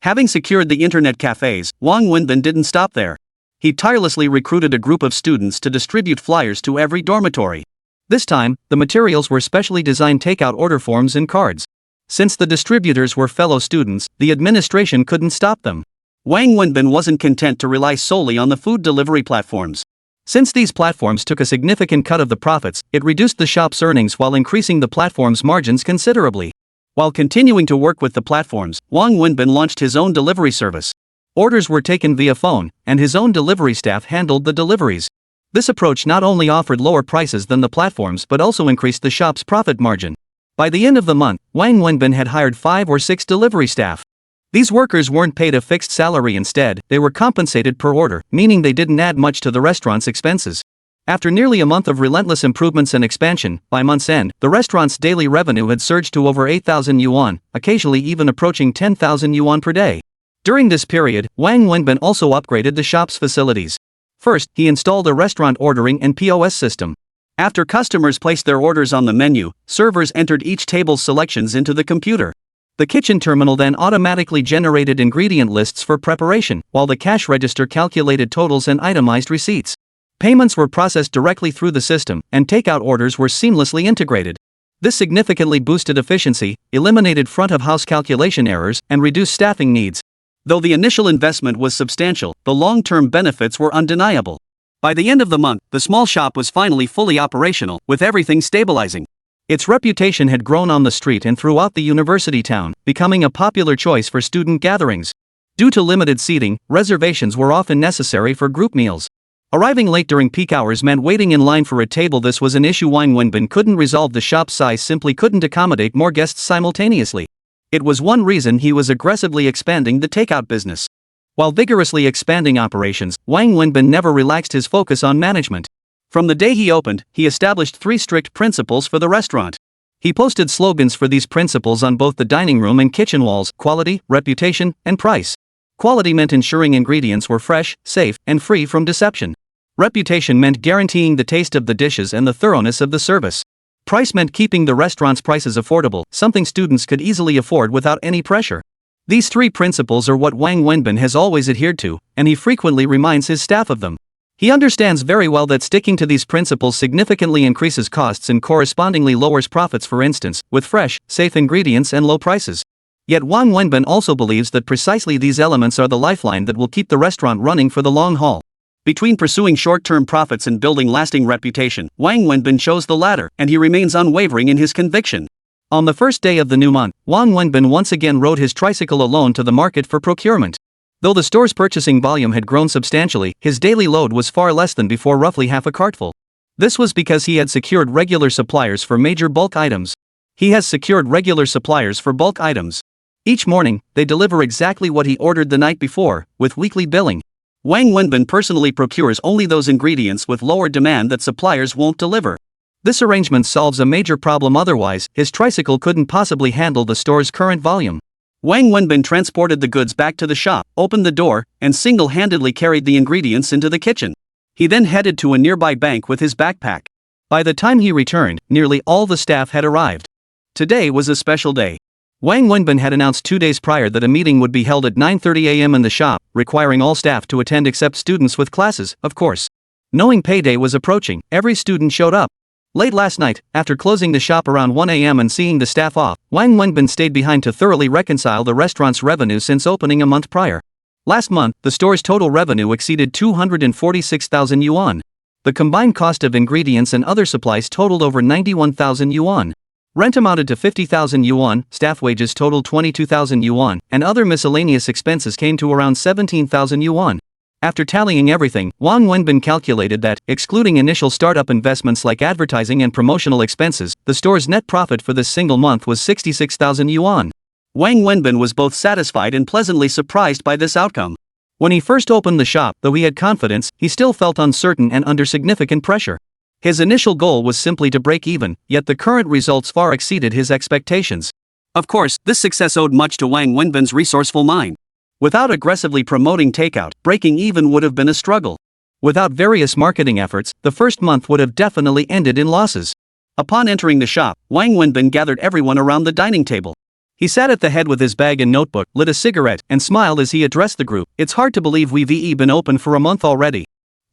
Having secured the internet cafes, Wang Wenbin didn't stop there. He tirelessly recruited a group of students to distribute flyers to every dormitory. This time, the materials were specially designed takeout order forms and cards. Since the distributors were fellow students, the administration couldn't stop them. Wang Wenbin wasn't content to rely solely on the food delivery platforms. Since these platforms took a significant cut of the profits, it reduced the shop's earnings while increasing the platform's margins considerably. While continuing to work with the platforms, Wang Wenbin launched his own delivery service. Orders were taken via phone, and his own delivery staff handled the deliveries. This approach not only offered lower prices than the platforms but also increased the shop's profit margin. By the end of the month, Wang Wenbin had hired 5 or 6 delivery staff. These workers weren't paid a fixed salary. Instead, they were compensated per order, meaning they didn't add much to the restaurant's expenses. After nearly a month of relentless improvements and expansion, by month's end, the restaurant's daily revenue had surged to over 8,000 yuan, occasionally even approaching 10,000 yuan per day. During this period, Wang Wenbin also upgraded the shop's facilities. First, he installed a restaurant ordering and POS system. After customers placed their orders on the menu, servers entered each table's selections into the computer. The kitchen terminal then automatically generated ingredient lists for preparation, while the cash register calculated totals and itemized receipts. Payments were processed directly through the system, and takeout orders were seamlessly integrated. This significantly boosted efficiency, eliminated front-of-house calculation errors, and reduced staffing needs. Though the initial investment was substantial, the long-term benefits were undeniable. By the end of the month, the small shop was finally fully operational, with everything stabilizing. Its reputation had grown on the street and throughout the university town, becoming a popular choice for student gatherings. Due to limited seating, reservations were often necessary for group meals. Arriving late during peak hours meant waiting in line for a table. This was an issue Wang Wenbin couldn't resolve. The shop's size simply couldn't accommodate more guests simultaneously. It was one reason he was aggressively expanding the takeout business. While vigorously expanding operations, Wang Wenbin never relaxed his focus on management. From the day he opened, he established 3 strict principles for the restaurant. He posted slogans for these principles on both the dining room and kitchen walls: quality, reputation, and price. Quality meant ensuring ingredients were fresh, safe, and free from deception. Reputation meant guaranteeing the taste of the dishes and the thoroughness of the service. Price meant keeping the restaurant's prices affordable, something students could easily afford without any pressure. These 3 principles are what Wang Wenbin has always adhered to, and he frequently reminds his staff of them. He understands very well that sticking to these principles significantly increases costs and correspondingly lowers profits, for instance, with fresh, safe ingredients and low prices. Yet Wang Wenbin also believes that precisely these elements are the lifeline that will keep the restaurant running for the long haul. Between pursuing short-term profits and building lasting reputation, Wang Wenbin chose the latter, and he remains unwavering in his conviction. On the first day of the new month, Wang Wenbin once again rode his tricycle alone to the market for procurement. Though the store's purchasing volume had grown substantially, his daily load was far less than before, roughly half a cartful. This was because he had secured regular suppliers for major bulk items. He has secured regular suppliers for bulk items. Each morning, they deliver exactly what he ordered the night before, with weekly billing. Wang Wenbin personally procures only those ingredients with lower demand that suppliers won't deliver. This arrangement solves a major problem. Otherwise, his tricycle couldn't possibly handle the store's current volume. Wang Wenbin transported the goods back to the shop, opened the door, and single-handedly carried the ingredients into the kitchen. He then headed to a nearby bank with his backpack. By the time he returned, nearly all the staff had arrived. Today was a special day. Wang Wenbin had announced 2 days prior that a meeting would be held at 9:30 a.m. in the shop, requiring all staff to attend except students with classes, of course. Knowing payday was approaching, every student showed up. Late last night, after closing the shop around 1 a.m. and seeing the staff off, Wang Wenbin stayed behind to thoroughly reconcile the restaurant's revenue since opening a month prior. Last month, the store's total revenue exceeded 246,000 yuan. The combined cost of ingredients and other supplies totaled over 91,000 yuan. Rent amounted to 50,000 yuan, staff wages totaled 22,000 yuan, and other miscellaneous expenses came to around 17,000 yuan. After tallying everything, Wang Wenbin calculated that, excluding initial startup investments like advertising and promotional expenses, the store's net profit for this single month was 66,000 yuan. Wang Wenbin was both satisfied and pleasantly surprised by this outcome. When he first opened the shop, though he had confidence, he still felt uncertain and under significant pressure. His initial goal was simply to break even, yet the current results far exceeded his expectations. Of course, this success owed much to Wang Wenbin's resourceful mind. Without aggressively promoting takeout, breaking even would have been a struggle. Without various marketing efforts, the first month would have definitely ended in losses. Upon entering the shop, Wang Wenbin gathered everyone around the dining table. He sat at the head with his bag and notebook, lit a cigarette, and smiled as he addressed the group. It's hard to believe we've been open for a month already.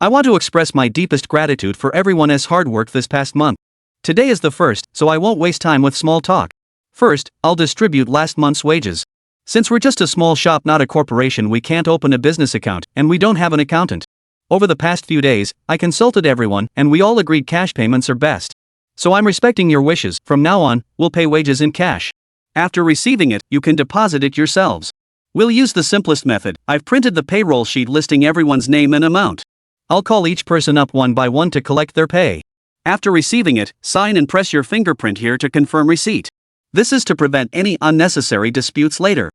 I want to express my deepest gratitude for everyone's hard work this past month. Today is the first, so I won't waste time with small talk. First, I'll distribute last month's wages. Since we're just a small shop, not a corporation, we can't open a business account, and we don't have an accountant. Over the past few days, I consulted everyone, and we all agreed cash payments are best. So I'm respecting your wishes. From now on, we'll pay wages in cash. After receiving it, you can deposit it yourselves. We'll use the simplest method. I've printed the payroll sheet listing everyone's name and amount. I'll call each person up one by one to collect their pay. After receiving it, sign and press your fingerprint here to confirm receipt. This is to prevent any unnecessary disputes later.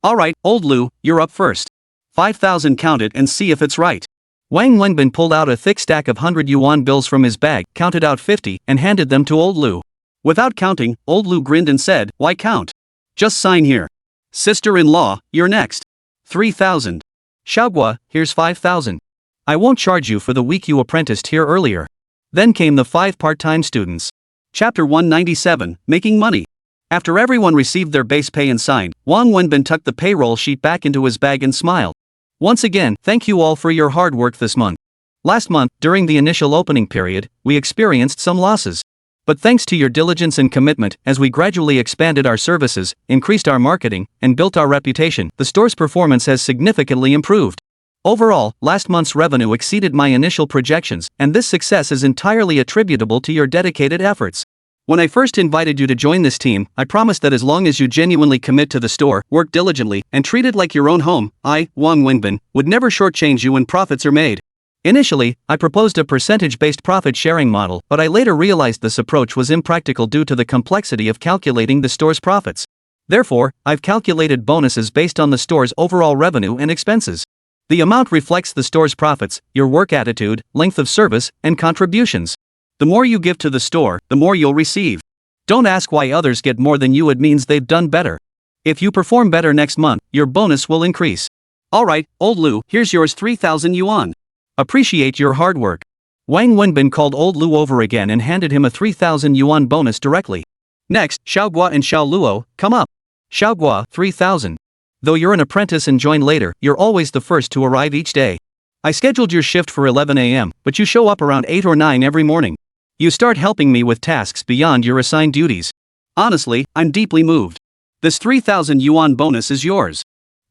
Alright, old Lu, you're up first. 5,000, count it and see if it's right. Wang Wenbin pulled out a thick stack of 100 yuan bills from his bag, counted out 50, and handed them to old Lu. Without counting, old Lu grinned and said, "Why count? Just sign here. Sister-in-law, you're next. 3,000. Xiaogua, here's 5,000. I won't charge you for the week you apprenticed here earlier." Then came the 5 part-time students. Chapter 197, Making Money. After everyone received their base pay and signed, Wang Wenbin tucked the payroll sheet back into his bag and smiled. Once again, thank you all for your hard work this month. Last month, during the initial opening period, we experienced some losses. But thanks to your diligence and commitment, as we gradually expanded our services, increased our marketing, and built our reputation, the store's performance has significantly improved. Overall, last month's revenue exceeded my initial projections, and this success is entirely attributable to your dedicated efforts. When I first invited you to join this team, I promised that as long as you genuinely commit to the store, work diligently, and treat it like your own home, I, Wang Wenbin, would never shortchange you when profits are made. Initially, I proposed a percentage-based profit-sharing model, but I later realized this approach was impractical due to the complexity of calculating the store's profits. Therefore, I've calculated bonuses based on the store's overall revenue and expenses. The amount reflects the store's profits, your work attitude, length of service, and contributions. The more you give to the store, the more you'll receive. Don't ask why others get more than you, it means they've done better. If you perform better next month, your bonus will increase. Alright, old Lu, here's yours 3,000 yuan. Appreciate your hard work. Wang Wenbin called old Lu over again and handed him a 3,000 yuan bonus directly. Next, Xiaoguo and Xiao Luo, come up. Xiaoguo, 3,000. Though you're an apprentice and join later, you're always the first to arrive each day. I scheduled your shift for 11 a.m., but you show up around 8 or 9 every morning. You start helping me with tasks beyond your assigned duties. Honestly, I'm deeply moved. This 3,000 yuan bonus is yours.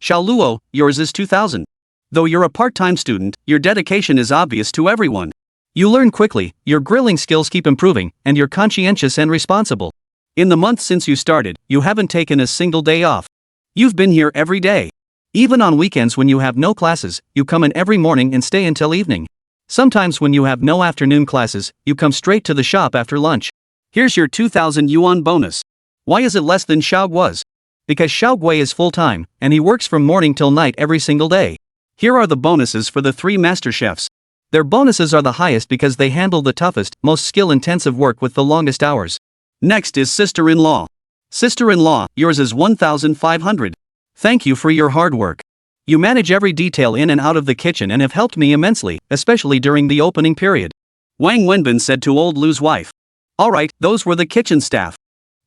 Xiao Luo, yours is 2,000. Though you're a part-time student, your dedication is obvious to everyone. You learn quickly, your grilling skills keep improving, and you're conscientious and responsible. In the month since you started, you haven't taken a single day off. You've been here every day. Even on weekends when you have no classes, you come in every morning and stay until evening. Sometimes when you have no afternoon classes, you come straight to the shop after lunch. Here's your 2,000 yuan bonus. Why is it less than Xiaoguo's? Because Xiaoguo is full-time, and he works from morning till night every single day. Here are the bonuses for the 3 master chefs. Their bonuses are the highest because they handle the toughest, most skill-intensive work with the longest hours. Next is sister-in-law. Sister-in-law, yours is 1,500. Thank you for your hard work. You manage every detail in and out of the kitchen and have helped me immensely, especially during the opening period. Wang Wenbin said to old Lu's wife. Alright, those were the kitchen staff.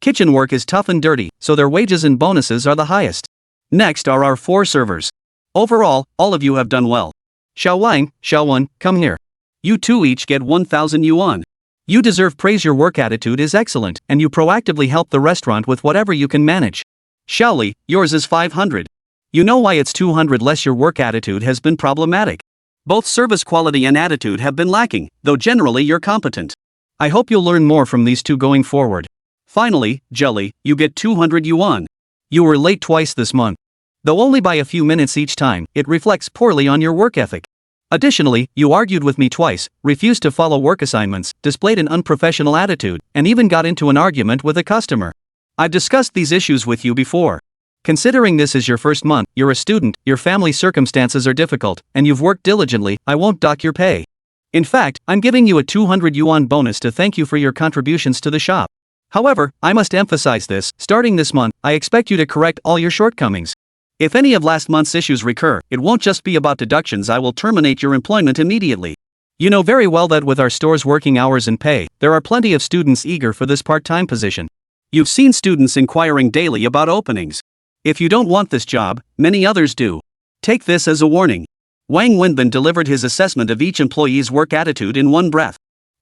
Kitchen work is tough and dirty, so their wages and bonuses are the highest. Next are our 4 servers. Overall, all of you have done well. Xiao Wang, Xiao Wen, come here. You two each get 1,000 yuan. You deserve praise, your work attitude is excellent, and you proactively help the restaurant with whatever you can manage. Xiao Li, yours is 500. You know why it's 200 less, your work attitude has been problematic. Both service quality and attitude have been lacking, though generally you're competent. I hope you'll learn more from these two going forward. Finally, Jelly, you get 200 yuan. You were late twice this month. Though only by a few minutes each time, it reflects poorly on your work ethic. Additionally, you argued with me twice, refused to follow work assignments, displayed an unprofessional attitude, and even got into an argument with a customer. I've discussed these issues with you before. Considering this is your first month, you're a student, your family circumstances are difficult, and you've worked diligently, I won't dock your pay. In fact, I'm giving you a 200 yuan bonus to thank you for your contributions to the shop. However, I must emphasize this, starting this month, I expect you to correct all your shortcomings. If any of last month's issues recur, it won't just be about deductions, I will terminate your employment immediately. You know very well that with our store's working hours and pay, there are plenty of students eager for this part-time position. You've seen students inquiring daily about openings. If you don't want this job, many others do. Take this as a warning. Wang Wenbin delivered his assessment of each employee's work attitude in one breath.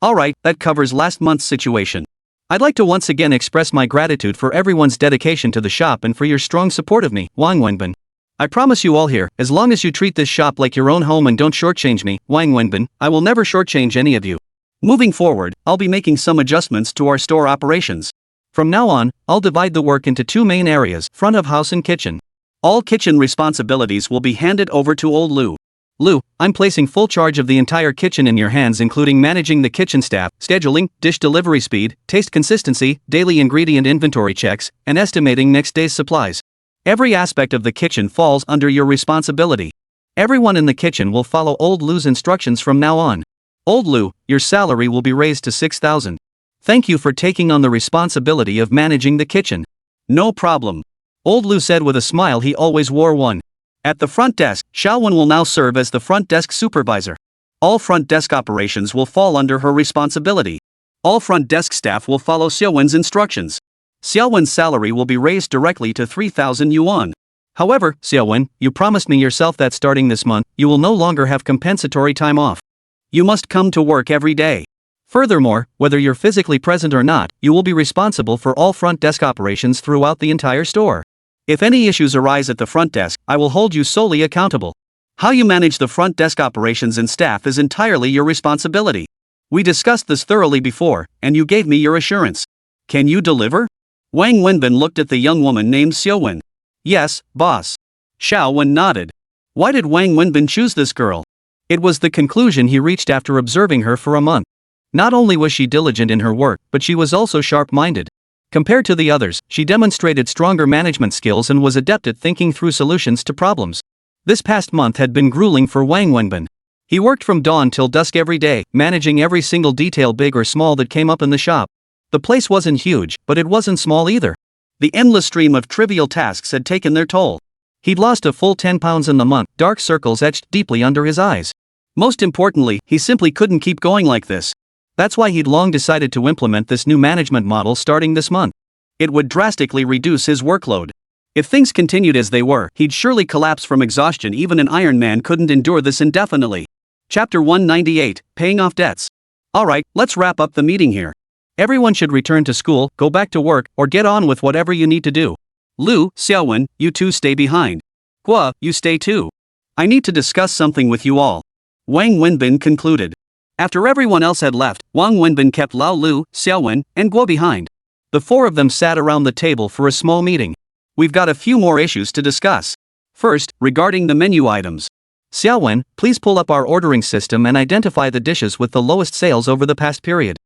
Alright, that covers last month's situation. I'd like to once again express my gratitude for everyone's dedication to the shop and for your strong support of me, Wang Wenbin. I promise you all here, as long as you treat this shop like your own home and don't shortchange me, Wang Wenbin, I will never shortchange any of you. Moving forward, I'll be making some adjustments to our store operations. From now on, I'll divide the work into 2 main areas, front of house and kitchen. All kitchen responsibilities will be handed over to old Lu. Lu, I'm placing full charge of the entire kitchen in your hands, including managing the kitchen staff, scheduling, dish delivery speed, taste consistency, daily ingredient inventory checks, and estimating next day's supplies. Every aspect of the kitchen falls under your responsibility. Everyone in the kitchen will follow old Lu's instructions from now on. Old Lu, your salary will be raised to 6,000. Thank you for taking on the responsibility of managing the kitchen. No problem. Old Lu said with a smile he always wore one. At the front desk, Xiaowen will now serve as the front desk supervisor. All front desk operations will fall under her responsibility. All front desk staff will follow Xiaowen's instructions. Xiaowen's salary will be raised directly to 3,000 yuan. However, Xiaowen, you promised me yourself that starting this month, you will no longer have compensatory time off. You must come to work every day. Furthermore, whether you're physically present or not, you will be responsible for all front desk operations throughout the entire store. If any issues arise at the front desk, I will hold you solely accountable. How you manage the front desk operations and staff is entirely your responsibility. We discussed this thoroughly before, and you gave me your assurance. Can you deliver? Wang Wenbin looked at the young woman named Xiaowen. Yes, boss. Xiaowen nodded. Why did Wang Wenbin choose this girl? It was the conclusion he reached after observing her for a month. Not only was she diligent in her work, but she was also sharp-minded. Compared to the others, she demonstrated stronger management skills and was adept at thinking through solutions to problems. This past month had been grueling for Wang Wenbin. He worked from dawn till dusk every day, managing every single detail big or small that came up in the shop. The place wasn't huge, but it wasn't small either. The endless stream of trivial tasks had taken their toll. He'd lost a full 10 pounds in the month, dark circles etched deeply under his eyes. Most importantly, he simply couldn't keep going like this. That's why he'd long decided to implement this new management model starting this month. It would drastically reduce his workload. If things continued as they were, he'd surely collapse from exhaustion. Even an Iron Man couldn't endure this indefinitely. Chapter 198, Paying Off Debts. Alright, let's wrap up the meeting here. Everyone should return to school, go back to work, or get on with whatever you need to do. Lu, Xiaowen, you two stay behind. Hua, you stay too. I need to discuss something with you all. Wang Wenbin concluded. After everyone else had left, Wang Wenbin kept Lao Lu, Xiaowen, and Guo behind. The four of them sat around the table for a small meeting. We've got a few more issues to discuss. First, regarding the menu items. Xiaowen, please pull up our ordering system and identify the dishes with the lowest sales over the past period.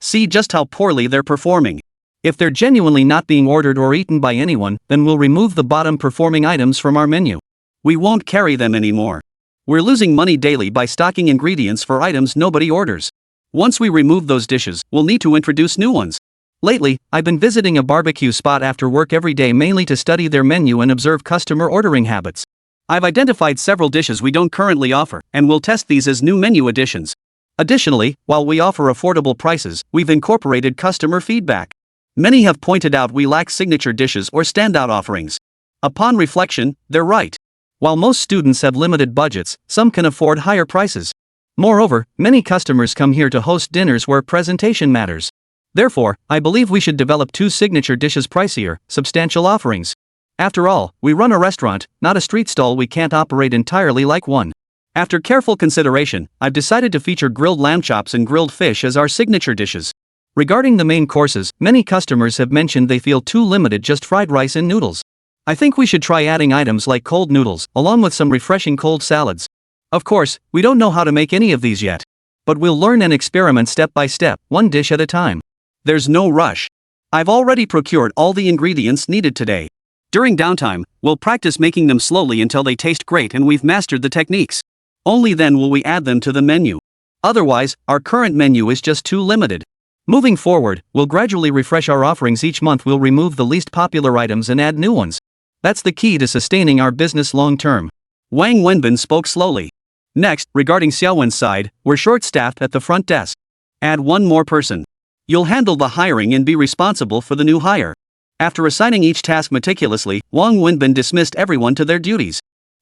See just how poorly they're performing. If they're genuinely not being ordered or eaten by anyone, then we'll remove the bottom performing items from our menu. We won't carry them anymore. We're losing money daily by stocking ingredients for items nobody orders. Once we remove those dishes, we'll need to introduce new ones. Lately, I've been visiting a barbecue spot after work every day mainly to study their menu and observe customer ordering habits. I've identified several dishes we don't currently offer, and we'll test these as new menu additions. Additionally, while we offer affordable prices, we've incorporated customer feedback. Many have pointed out we lack signature dishes or standout offerings. Upon reflection, they're right. While most students have limited budgets, some can afford higher prices. Moreover, many customers come here to host dinners where presentation matters. Therefore, I believe we should develop two signature dishes pricier, substantial offerings. After all, we run a restaurant, not a street stall. We can't operate entirely like one. After careful consideration, I've decided to feature grilled lamb chops and grilled fish as our signature dishes. Regarding the main courses, many customers have mentioned they feel too limited just fried rice and noodles. I think we should try adding items like cold noodles, along with some refreshing cold salads. Of course, we don't know how to make any of these yet. But we'll learn and experiment step by step, one dish at a time. There's no rush. I've already procured all the ingredients needed today. During downtime, we'll practice making them slowly until they taste great and we've mastered the techniques. Only then will we add them to the menu. Otherwise, our current menu is just too limited. Moving forward, we'll gradually refresh our offerings each month. We'll remove the least popular items and add new ones. That's the key to sustaining our business long term. Wang Wenbin spoke slowly. Next, regarding Xiaowen's side, we're short-staffed at the front desk. Add one more person. You'll handle the hiring and be responsible for the new hire. After assigning each task meticulously, Wang Wenbin dismissed everyone to their duties.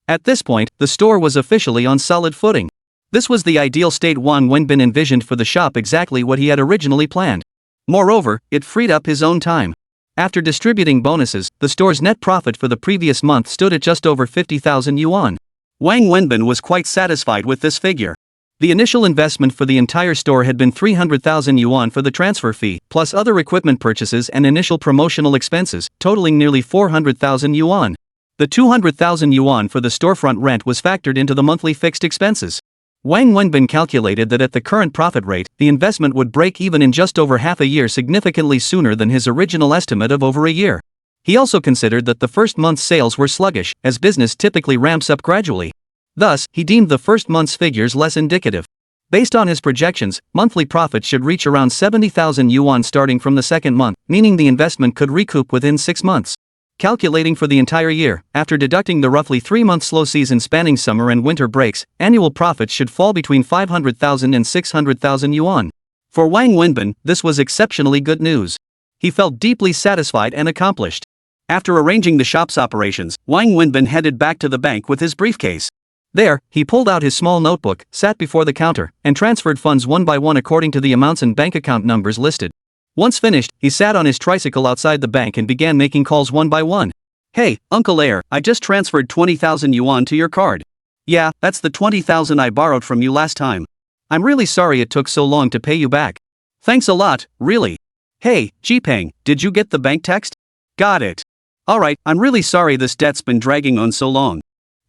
At this point, the store was officially on solid footing. This was the ideal state Wang Wenbin envisioned for the shop, exactly what he had originally planned. Moreover, it freed up his own time. After distributing bonuses, the store's net profit for the previous month stood at just over 50,000 yuan. Wang Wenbin was quite satisfied with this figure. The initial investment for the entire store had been 300,000 yuan for the transfer fee, plus other equipment purchases and initial promotional expenses, totaling nearly 400,000 yuan. The 200,000 yuan for the storefront rent was factored into the monthly fixed expenses. Wang Wenbin calculated that at the current profit rate, the investment would break even in just over half a year, significantly sooner than his original estimate of over a year. He also considered that the first month's sales were sluggish, as business typically ramps up gradually. Thus, he deemed the first month's figures less indicative. Based on his projections, monthly profits should reach around 70,000 yuan starting from the second month, meaning the investment could recoup within 6 months. Calculating for the entire year, after deducting the roughly 3-month slow season spanning summer and winter breaks, annual profits should fall between 500,000 and 600,000 yuan. For Wang Wenbin, this was exceptionally good news. He felt deeply satisfied and accomplished. After arranging the shop's operations, Wang Wenbin headed back to the bank with his briefcase. There, he pulled out his small notebook, sat before the counter, and transferred funds one by one according to the amounts and bank account numbers listed. Once finished, he sat on his tricycle outside the bank and began making calls one by one. "Hey, Uncle Air, I just transferred 20,000 yuan to your card. Yeah, that's the 20,000 I borrowed from you last time. I'm really sorry it took so long to pay you back. Thanks a lot, really. Hey, Jipeng, did you get the bank text? Got it. Alright, I'm really sorry this debt's been dragging on so long."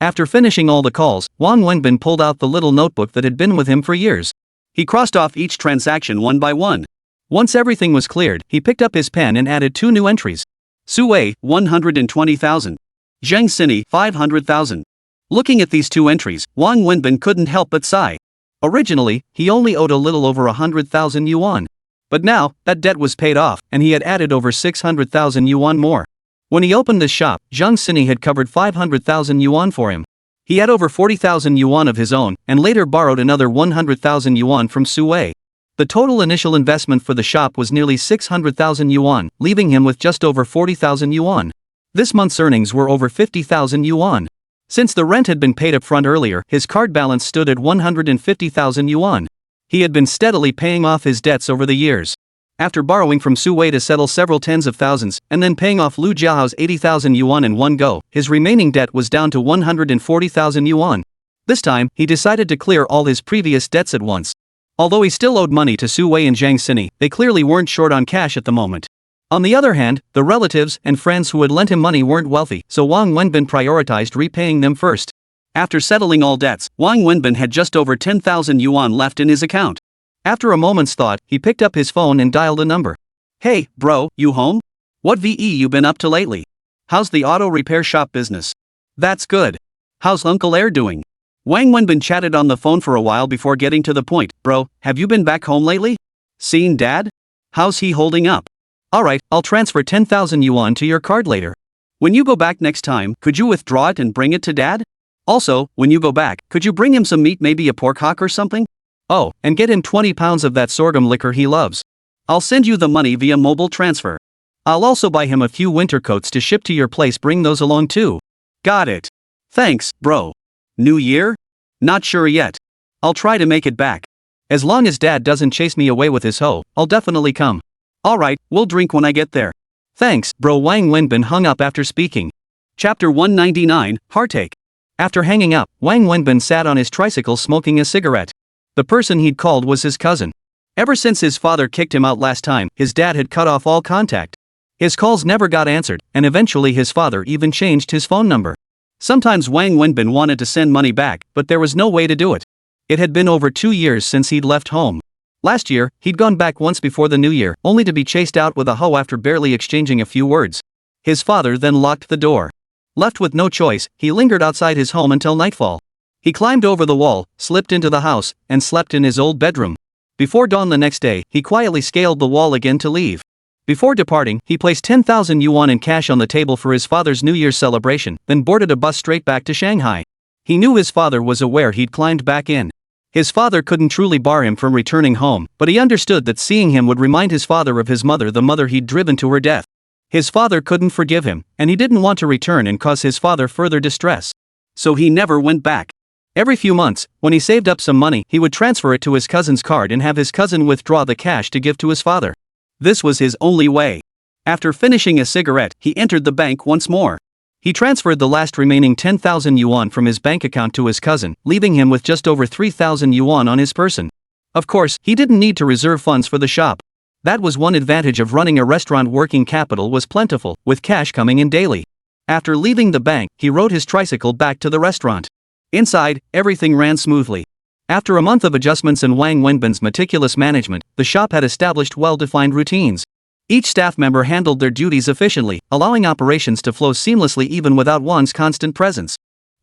After finishing all the calls, Wang Wenbin pulled out the little notebook that had been with him for years. He crossed off each transaction one by one. Once everything was cleared, he picked up his pen and added 2 new entries. Su Wei, 120,000. Zheng Sini, 500,000. Looking at these 2 entries, Wang Wenbin couldn't help but sigh. Originally, he only owed a little over 100,000 yuan. But now, that debt was paid off, and he had added over 600,000 yuan more. When he opened this shop, Zheng Sini had covered 500,000 yuan for him. He had over 40,000 yuan of his own, and later borrowed another 100,000 yuan from Su Wei. The total initial investment for the shop was nearly 600,000 yuan, leaving him with just over 40,000 yuan. This month's earnings were over 50,000 yuan. Since the rent had been paid up front earlier, his card balance stood at 150,000 yuan. He had been steadily paying off his debts over the years. After borrowing from Su Wei to settle several tens of thousands, and then paying off Lu Jiao's 80,000 yuan in one go, his remaining debt was down to 140,000 yuan. This time, he decided to clear all his previous debts at once. Although he still owed money to Su Wei and Zhang Sini, they clearly weren't short on cash at the moment. On the other hand, the relatives and friends who had lent him money weren't wealthy, so Wang Wenbin prioritized repaying them first. After settling all debts, Wang Wenbin had just over 10,000 yuan left in his account. After a moment's thought, he picked up his phone and dialed a number. "Hey, bro, you home? What VE you been up to lately? How's the auto repair shop business?" "That's good. How's Uncle Air doing?" Wang Wenbin chatted on the phone for a while before getting to the point. "Bro, have you been back home lately? Seen Dad? How's he holding up?" "Alright, I'll transfer 10,000 yuan to your card later. When you go back next time, could you withdraw it and bring it to Dad? Also, when you go back, could you bring him some meat, maybe a pork hock or something? Oh, and get him 20 pounds of that sorghum liquor he loves. I'll send you the money via mobile transfer. I'll also buy him a few winter coats to ship to your place, bring those along too." "Got it. Thanks, bro. New Year? Not sure yet. I'll try to make it back. As long as Dad doesn't chase me away with his hoe, I'll definitely come. Alright, we'll drink when I get there. Thanks, bro." Wang Wenbin hung up after speaking. Chapter 199, Heartache. After hanging up, Wang Wenbin sat on his tricycle smoking a cigarette. The person he'd called was his cousin. Ever since his father kicked him out last time, his dad had cut off all contact. His calls never got answered, and eventually his father even changed his phone number. Sometimes Wang Wenbin wanted to send money back, but there was no way to do it. It had been over 2 years since he'd left home. Last year, he'd gone back once before the new year, only to be chased out with a hoe after barely exchanging a few words. His father then locked the door. Left with no choice, he lingered outside his home until nightfall. He climbed over the wall, slipped into the house, and slept in his old bedroom. Before dawn the next day, he quietly scaled the wall again to leave. Before departing, he placed 10,000 yuan in cash on the table for his father's New Year's celebration, then boarded a bus straight back to Shanghai. He knew his father was aware he'd climbed back in. His father couldn't truly bar him from returning home, but he understood that seeing him would remind his father of his mother, the mother he'd driven to her death. His father couldn't forgive him, and he didn't want to return and cause his father further distress. So he never went back. Every few months, when he saved up some money, he would transfer it to his cousin's card and have his cousin withdraw the cash to give to his father. This was his only way. After finishing a cigarette, he entered the bank once more. He transferred the last remaining 10,000 yuan from his bank account to his cousin, leaving him with just over 3,000 yuan on his person. Of course, he didn't need to reserve funds for the shop. That was one advantage of running a restaurant. Working capital was plentiful, with cash coming in daily. After leaving the bank, he rode his tricycle back to the restaurant. Inside, everything ran smoothly. After a month of adjustments and Wang Wenbin's meticulous management, the shop had established well-defined routines. Each staff member handled their duties efficiently, allowing operations to flow seamlessly even without Wang's constant presence.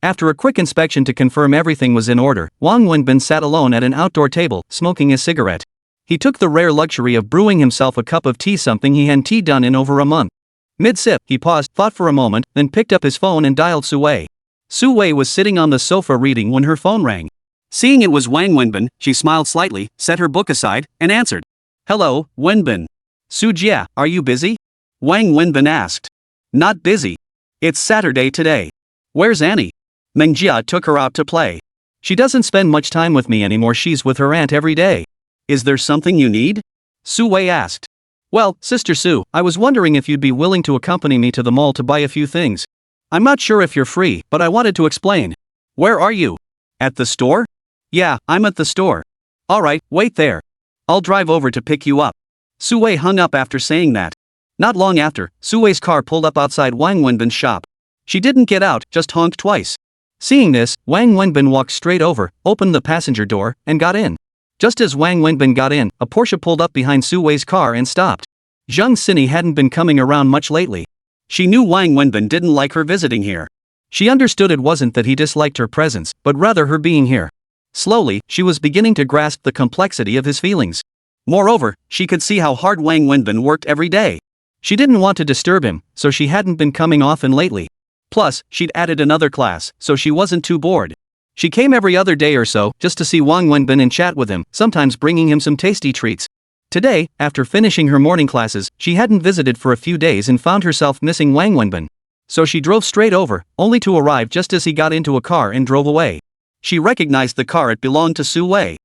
After a quick inspection to confirm everything was in order, Wang Wenbin sat alone at an outdoor table, smoking a cigarette. He took the rare luxury of brewing himself a cup of tea, something he hadn't done in over a month. Mid-sip, he paused, thought for a moment, then picked up his phone and dialed Su Wei. Su Wei was sitting on the sofa reading when her phone rang. Seeing it was Wang Wenbin, she smiled slightly, set her book aside, and answered. "Hello, Wenbin. Sujia, are you busy? Wang Wenbin asked. Not busy. It's Saturday today. Where's Annie? Mengjia took her out to play. She doesn't spend much time with me anymore, she's with her aunt every day. Is there something you need? Su Wei asked. Well, Sister Su, I was wondering if you'd be willing to accompany me to the mall to buy a few things. I'm not sure if you're free, but I wanted to explain. Where are you? At the store? Yeah, I'm at the store. Alright, wait there. I'll drive over to pick you up. Su Wei hung up after saying that. Not long after, Su Wei's car pulled up outside Wang Wenbin's shop. She didn't get out, just honked twice. Seeing this, Wang Wenbin walked straight over, opened the passenger door, and got in. Just as Wang Wenbin got in, a Porsche pulled up behind Su Wei's car and stopped. Zhang Xini hadn't been coming around much lately. She knew Wang Wenbin didn't like her visiting here. She understood it wasn't that he disliked her presence, but rather her being here. Slowly, she was beginning to grasp the complexity of his feelings. Moreover, she could see how hard Wang Wenbin worked every day. She didn't want to disturb him, so she hadn't been coming often lately. Plus, she'd added another class, so she wasn't too bored. She came every other day or so, just to see Wang Wenbin and chat with him, sometimes bringing him some tasty treats. Today, after finishing her morning classes, she hadn't visited for a few days and found herself missing Wang Wenbin. So she drove straight over, only to arrive just as he got into a car and drove away. She recognized the car, it belonged to Su Wei.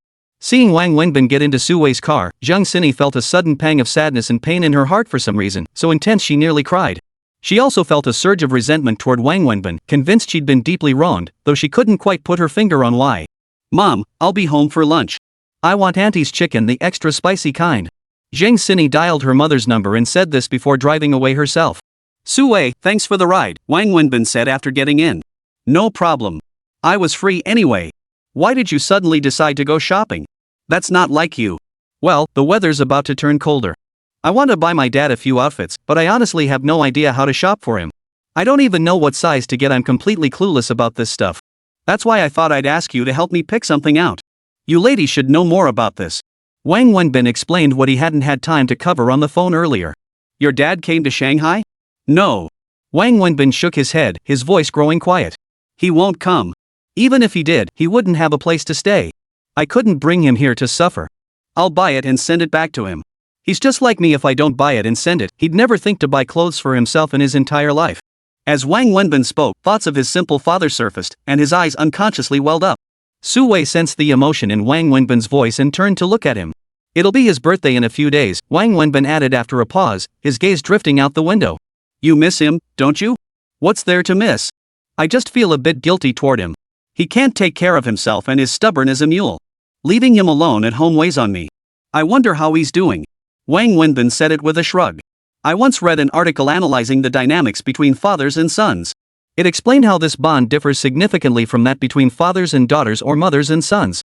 Seeing Wang Wenbin get into Su Wei's car, Zhang Xini felt a sudden pang of sadness and pain in her heart for some reason, so intense she nearly cried. She also felt a surge of resentment toward Wang Wenbin, convinced she'd been deeply wronged, though she couldn't quite put her finger on why. Mom, I'll be home for lunch. I want Auntie's chicken, the extra spicy kind. Zhang Xini dialed her mother's number and said this before driving away herself. Su Wei, thanks for the ride, Wang Wenbin said after getting in. No problem. I was free anyway. Why did you suddenly decide to go shopping? That's not like you. Well, the weather's about to turn colder. I want to buy my dad a few outfits, but I honestly have no idea how to shop for him. I don't even know what size to get, I'm completely clueless about this stuff. That's why I thought I'd ask you to help me pick something out. You ladies should know more about this. Wang Wenbin explained what he hadn't had time to cover on the phone earlier. Your dad came to Shanghai? No. Wang Wenbin shook his head, his voice growing quiet. He won't come. Even if he did, he wouldn't have a place to stay. I couldn't bring him here to suffer. I'll buy it and send it back to him. He's just like me, if I don't buy it and send it, he'd never think to buy clothes for himself in his entire life. As Wang Wenbin spoke, thoughts of his simple father surfaced, and his eyes unconsciously welled up. Su Wei sensed the emotion in Wang Wenbin's voice and turned to look at him. It'll be his birthday in a few days, Wang Wenbin added after a pause, his gaze drifting out the window. You miss him, don't you? What's there to miss? I just feel a bit guilty toward him. He can't take care of himself and is stubborn as a mule. Leaving him alone at home weighs on me. I wonder how he's doing. Wang Wenbin said it with a shrug. I once read an article analyzing the dynamics between fathers and sons. It explained how this bond differs significantly from that between fathers and daughters or mothers and sons.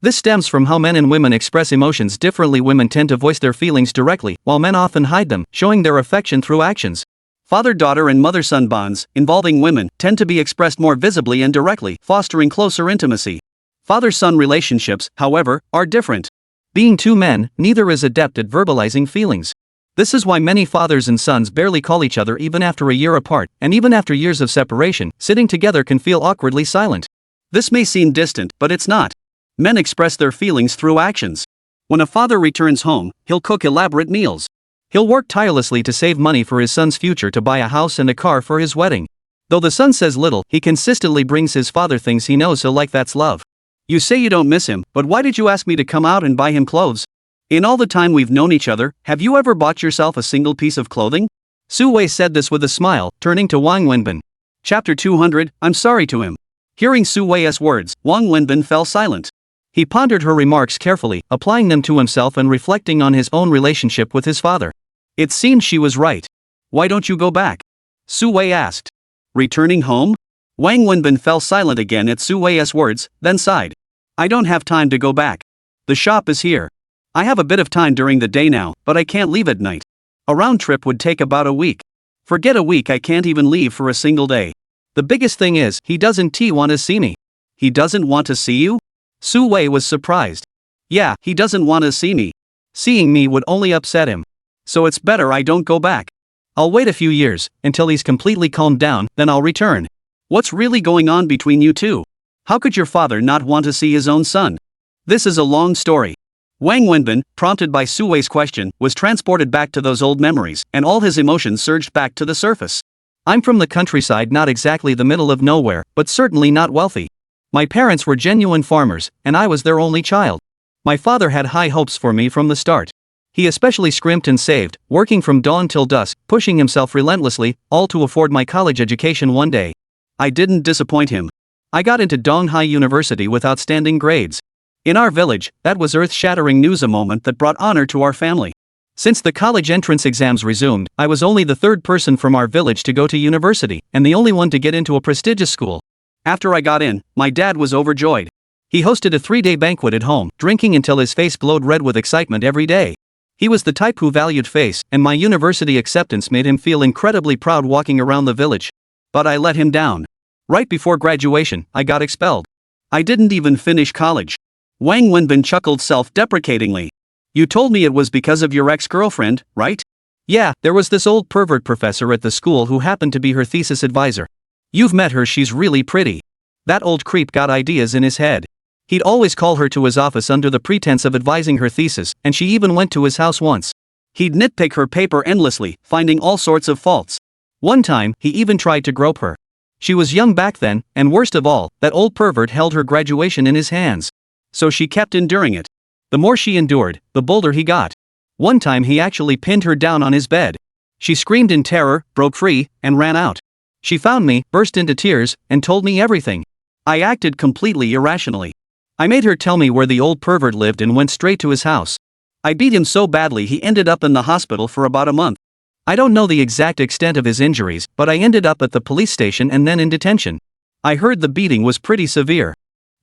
This stems from how men and women express emotions differently. Women tend to voice their feelings directly, while men often hide them, showing their affection through actions. Father-daughter and mother-son bonds, involving women, tend to be expressed more visibly and directly, fostering closer intimacy. Father-son relationships, however, are different. Being two men, neither is adept at verbalizing feelings. This is why many fathers and sons barely call each other even after a year apart, and even after years of separation, sitting together can feel awkwardly silent. This may seem distant, but it's not. Men express their feelings through actions. When a father returns home, he'll cook elaborate meals. He'll work tirelessly to save money for his son's future, to buy a house and a car for his wedding. Though the son says little, he consistently brings his father things he knows he'll like. That's love. You say you don't miss him, but why did you ask me to come out and buy him clothes? In all the time we've known each other, have you ever bought yourself a single piece of clothing? Su Wei said this with a smile, turning to Wang Wenbin. Chapter 200, I'm sorry to him. Hearing Su Wei's words, Wang Wenbin fell silent. He pondered her remarks carefully, applying them to himself and reflecting on his own relationship with his father. It seemed she was right. Why don't you go back? Su Wei asked. Returning home? Wang Wenbin fell silent again at Su Wei's words, then sighed. I don't have time to go back. The shop is here. I have a bit of time during the day now, but I can't leave at night. A round trip would take about a week. Forget a week, I can't even leave for a single day. The biggest thing is, he doesn't want to see me. He doesn't want to see you? Su Wei was surprised. Yeah, he doesn't want to see me. Seeing me would only upset him. So it's better I don't go back. I'll wait a few years, until he's completely calmed down, then I'll return. What's really going on between you two? How could your father not want to see his own son? This is a long story. Wang Wenbin, prompted by Su Wei's question, was transported back to those old memories, and all his emotions surged back to the surface. I'm from the countryside, not exactly the middle of nowhere, but certainly not wealthy. My parents were genuine farmers, and I was their only child. My father had high hopes for me from the start. He especially scrimped and saved, working from dawn till dusk, pushing himself relentlessly, all to afford my college education one day. I didn't disappoint him. I got into Donghai University with outstanding grades. In our village, that was earth-shattering news, a moment that brought honor to our family. Since the college entrance exams resumed, I was only the third person from our village to go to university, and the only one to get into a prestigious school. After I got in, my dad was overjoyed. He hosted a 3-day banquet at home, drinking until his face glowed red with excitement every day. He was the type who valued face, and my university acceptance made him feel incredibly proud walking around the village. But I let him down. Right before graduation, I got expelled. I didn't even finish college. Wang Wenbin chuckled self-deprecatingly. You told me it was because of your ex-girlfriend, right? Yeah, there was this old pervert professor at the school who happened to be her thesis advisor. You've met her, she's really pretty. That old creep got ideas in his head. He'd always call her to his office under the pretense of advising her thesis, and she even went to his house once. He'd nitpick her paper endlessly, finding all sorts of faults. One time, he even tried to grope her. She was young back then, and worst of all, that old pervert held her graduation in his hands. So she kept enduring it. The more she endured, the bolder he got. One time he actually pinned her down on his bed. She screamed in terror, broke free, and ran out. She found me, burst into tears, and told me everything. I acted completely irrationally. I made her tell me where the old pervert lived and went straight to his house. I beat him so badly he ended up in the hospital for about a month. I don't know the exact extent of his injuries, but I ended up at the police station and then in detention. I heard the beating was pretty severe.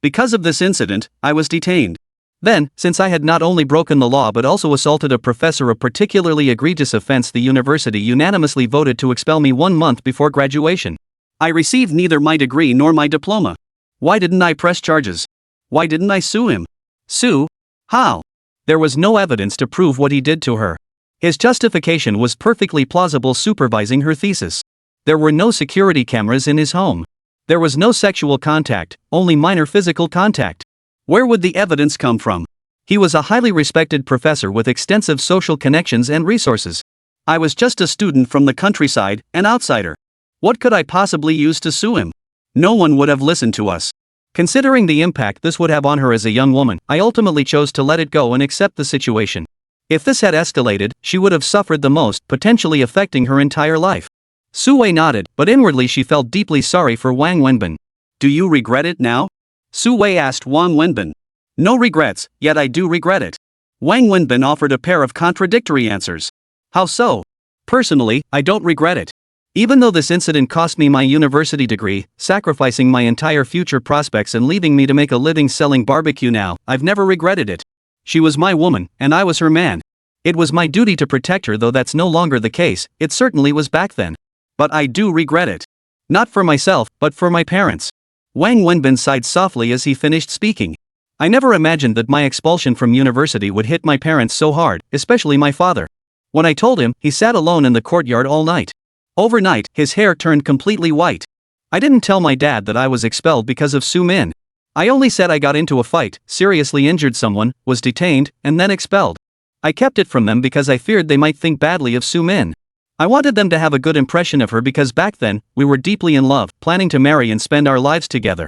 Because of this incident, I was detained. Then, since I had not only broken the law but also assaulted a professor, a particularly egregious offense, the university unanimously voted to expel me 1 month before graduation. I received neither my degree nor my diploma. Why didn't I press charges? Why didn't I sue him? Sue? How? There was no evidence to prove what he did to her. His justification was perfectly plausible, supervising her thesis. There were no security cameras in his home. There was no sexual contact, only minor physical contact. Where would the evidence come from? He was a highly respected professor with extensive social connections and resources. I was just a student from the countryside, an outsider. What could I possibly use to sue him? No one would have listened to us. Considering the impact this would have on her as a young woman, I ultimately chose to let it go and accept the situation. If this had escalated, she would have suffered the most, potentially affecting her entire life. Su Wei nodded, but inwardly she felt deeply sorry for Wang Wenbin. Do you regret it now? Su Wei asked Wang Wenbin. No regrets, yet I do regret it. Wang Wenbin offered a pair of contradictory answers. How so? Personally, I don't regret it. Even though this incident cost me my university degree, sacrificing my entire future prospects and leaving me to make a living selling barbecue now, I've never regretted it. She was my woman, and I was her man. It was my duty to protect her, though that's no longer the case. It certainly was back then. But I do regret it. Not for myself, but for my parents. Wang Wenbin sighed softly as he finished speaking. I never imagined that my expulsion from university would hit my parents so hard, especially my father. When I told him, he sat alone in the courtyard all night. Overnight, his hair turned completely white. I didn't tell my dad that I was expelled because of Su Min. I only said I got into a fight, seriously injured someone, was detained, and then expelled. I kept it from them because I feared they might think badly of Su Min. I wanted them to have a good impression of her because back then, we were deeply in love, planning to marry and spend our lives together.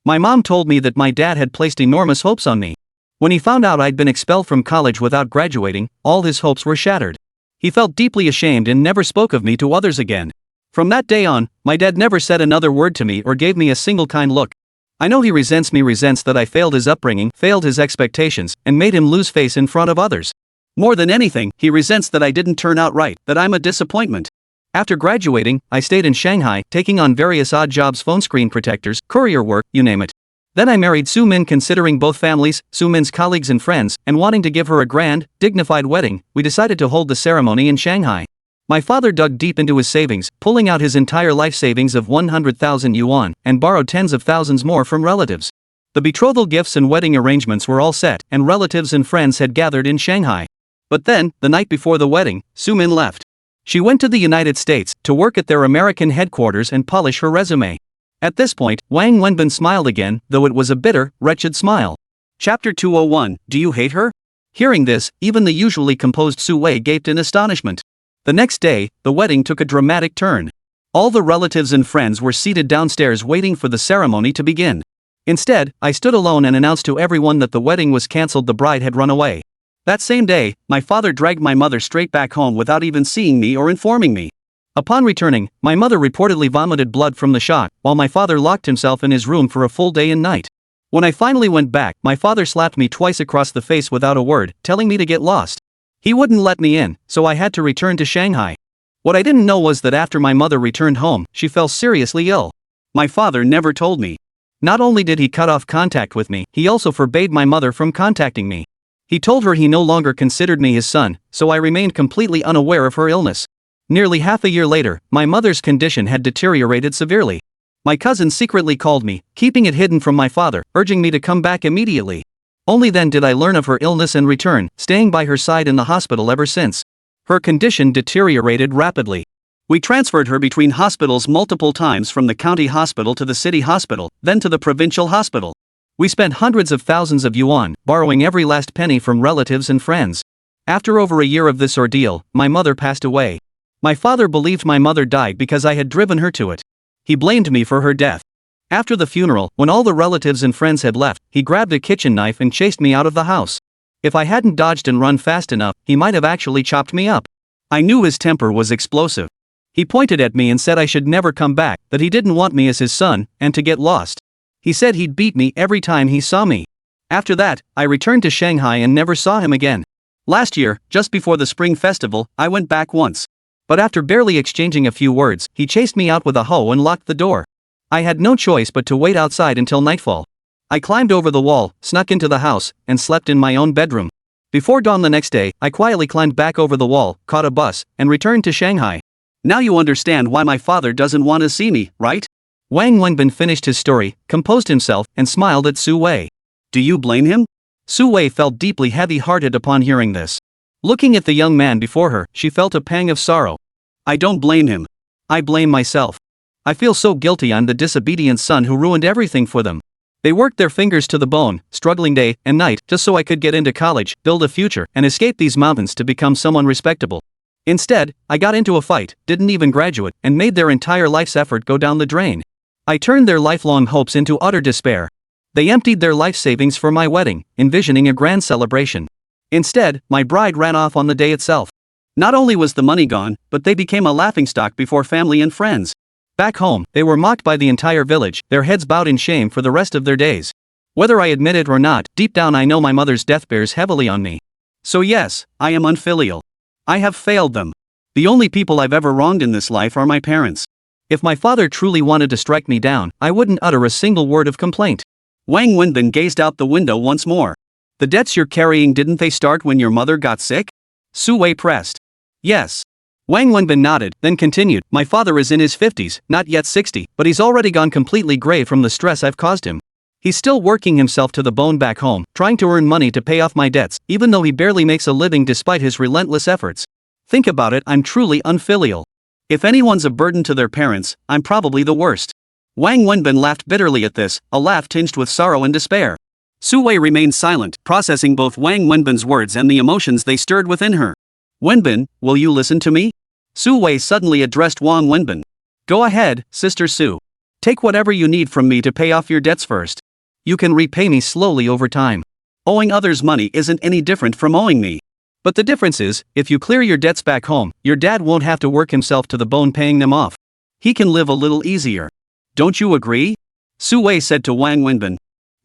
My mom told me that my dad had placed enormous hopes on me. When he found out I'd been expelled from college without graduating, all his hopes were shattered. He felt deeply ashamed and never spoke of me to others again. From that day on, my dad never said another word to me or gave me a single kind look. I know he resents that I failed his upbringing, failed his expectations, and made him lose face in front of others. More than anything, he resents that I didn't turn out right, that I'm a disappointment. After graduating, I stayed in Shanghai, taking on various odd jobs, phone screen protectors, courier work, you name it. Then I married Su Min. Considering both families, Su Min's colleagues and friends, and wanting to give her a grand, dignified wedding, we decided to hold the ceremony in Shanghai. My father dug deep into his savings, pulling out his entire life savings of 100,000 yuan, and borrowed tens of thousands more from relatives. The betrothal gifts and wedding arrangements were all set, and relatives and friends had gathered in Shanghai. But then, the night before the wedding, Su Min left. She went to the United States to work at their American headquarters and polish her resume. At this point, Wang Wenbin smiled again, though it was a bitter, wretched smile. Chapter 201, Do You Hate Her? Hearing this, even the usually composed Su Wei gaped in astonishment. The next day, the wedding took a dramatic turn. All the relatives and friends were seated downstairs waiting for the ceremony to begin. Instead, I stood alone and announced to everyone that the wedding was cancelled. The bride had run away. That same day, my father dragged my mother straight back home without even seeing me or informing me. Upon returning, my mother reportedly vomited blood from the shock, while my father locked himself in his room for a full day and night. When I finally went back, my father slapped me twice across the face without a word, telling me to get lost. He wouldn't let me in, so I had to return to Shanghai. What I didn't know was that after my mother returned home, she fell seriously ill. My father never told me. Not only did he cut off contact with me, he also forbade my mother from contacting me. He told her he no longer considered me his son, so I remained completely unaware of her illness. Nearly half a year later, my mother's condition had deteriorated severely. My cousin secretly called me, keeping it hidden from my father, urging me to come back immediately. Only then did I learn of her illness and return, staying by her side in the hospital ever since. Her condition deteriorated rapidly. We transferred her between hospitals multiple times, from the county hospital to the city hospital, then to the provincial hospital. We spent hundreds of thousands of yuan, borrowing every last penny from relatives and friends. After over a year of this ordeal, my mother passed away. My father believed my mother died because I had driven her to it. He blamed me for her death. After the funeral, when all the relatives and friends had left, he grabbed a kitchen knife and chased me out of the house. If I hadn't dodged and run fast enough, he might have actually chopped me up. I knew his temper was explosive. He pointed at me and said I should never come back, that he didn't want me as his son, and to get lost. He said he'd beat me every time he saw me. After that, I returned to Shanghai and never saw him again. Last year, just before the Spring Festival, I went back once. But after barely exchanging a few words, he chased me out with a hoe and locked the door. I had no choice but to wait outside until nightfall. I climbed over the wall, snuck into the house, and slept in my own bedroom. Before dawn the next day, I quietly climbed back over the wall, caught a bus, and returned to Shanghai. Now you understand why my father doesn't want to see me, right? Wang Wenbin finished his story, composed himself, and smiled at Su Wei. Do you blame him? Su Wei felt deeply heavy-hearted upon hearing this. Looking at the young man before her, she felt a pang of sorrow. I don't blame him. I blame myself. I feel so guilty. I'm the disobedient son who ruined everything for them. They worked their fingers to the bone, struggling day and night, just so I could get into college, build a future, and escape these mountains to become someone respectable. Instead, I got into a fight, didn't even graduate, and made their entire life's effort go down the drain. I turned their lifelong hopes into utter despair. They emptied their life savings for my wedding, envisioning a grand celebration. Instead, my bride ran off on the day itself. Not only was the money gone, but they became a laughingstock before family and friends. Back home, they were mocked by the entire village, their heads bowed in shame for the rest of their days. Whether I admit it or not, deep down I know my mother's death bears heavily on me. So yes, I am unfilial. I have failed them. The only people I've ever wronged in this life are my parents. If my father truly wanted to strike me down, I wouldn't utter a single word of complaint. Wang Wenbin gazed out the window once more. The debts you're carrying, didn't they start when your mother got sick? Su Wei pressed. Yes. Wang Wenbin nodded, then continued, my father is in his 50s, not yet 60, but he's already gone completely gray from the stress I've caused him. He's still working himself to the bone back home, trying to earn money to pay off my debts, even though he barely makes a living despite his relentless efforts. Think about it, I'm truly unfilial. If anyone's a burden to their parents, I'm probably the worst. Wang Wenbin laughed bitterly at this, a laugh tinged with sorrow and despair. Su Wei remained silent, processing both Wang Wenbin's words and the emotions they stirred within her. Wenbin, will you listen to me? Su Wei suddenly addressed Wang Wenbin. Go ahead, Sister Su. Take whatever you need from me to pay off your debts first. You can repay me slowly over time. Owing others money isn't any different from owing me. But the difference is, if you clear your debts back home, your dad won't have to work himself to the bone paying them off. He can live a little easier. Don't you agree? Su Wei said to Wang Wenbin.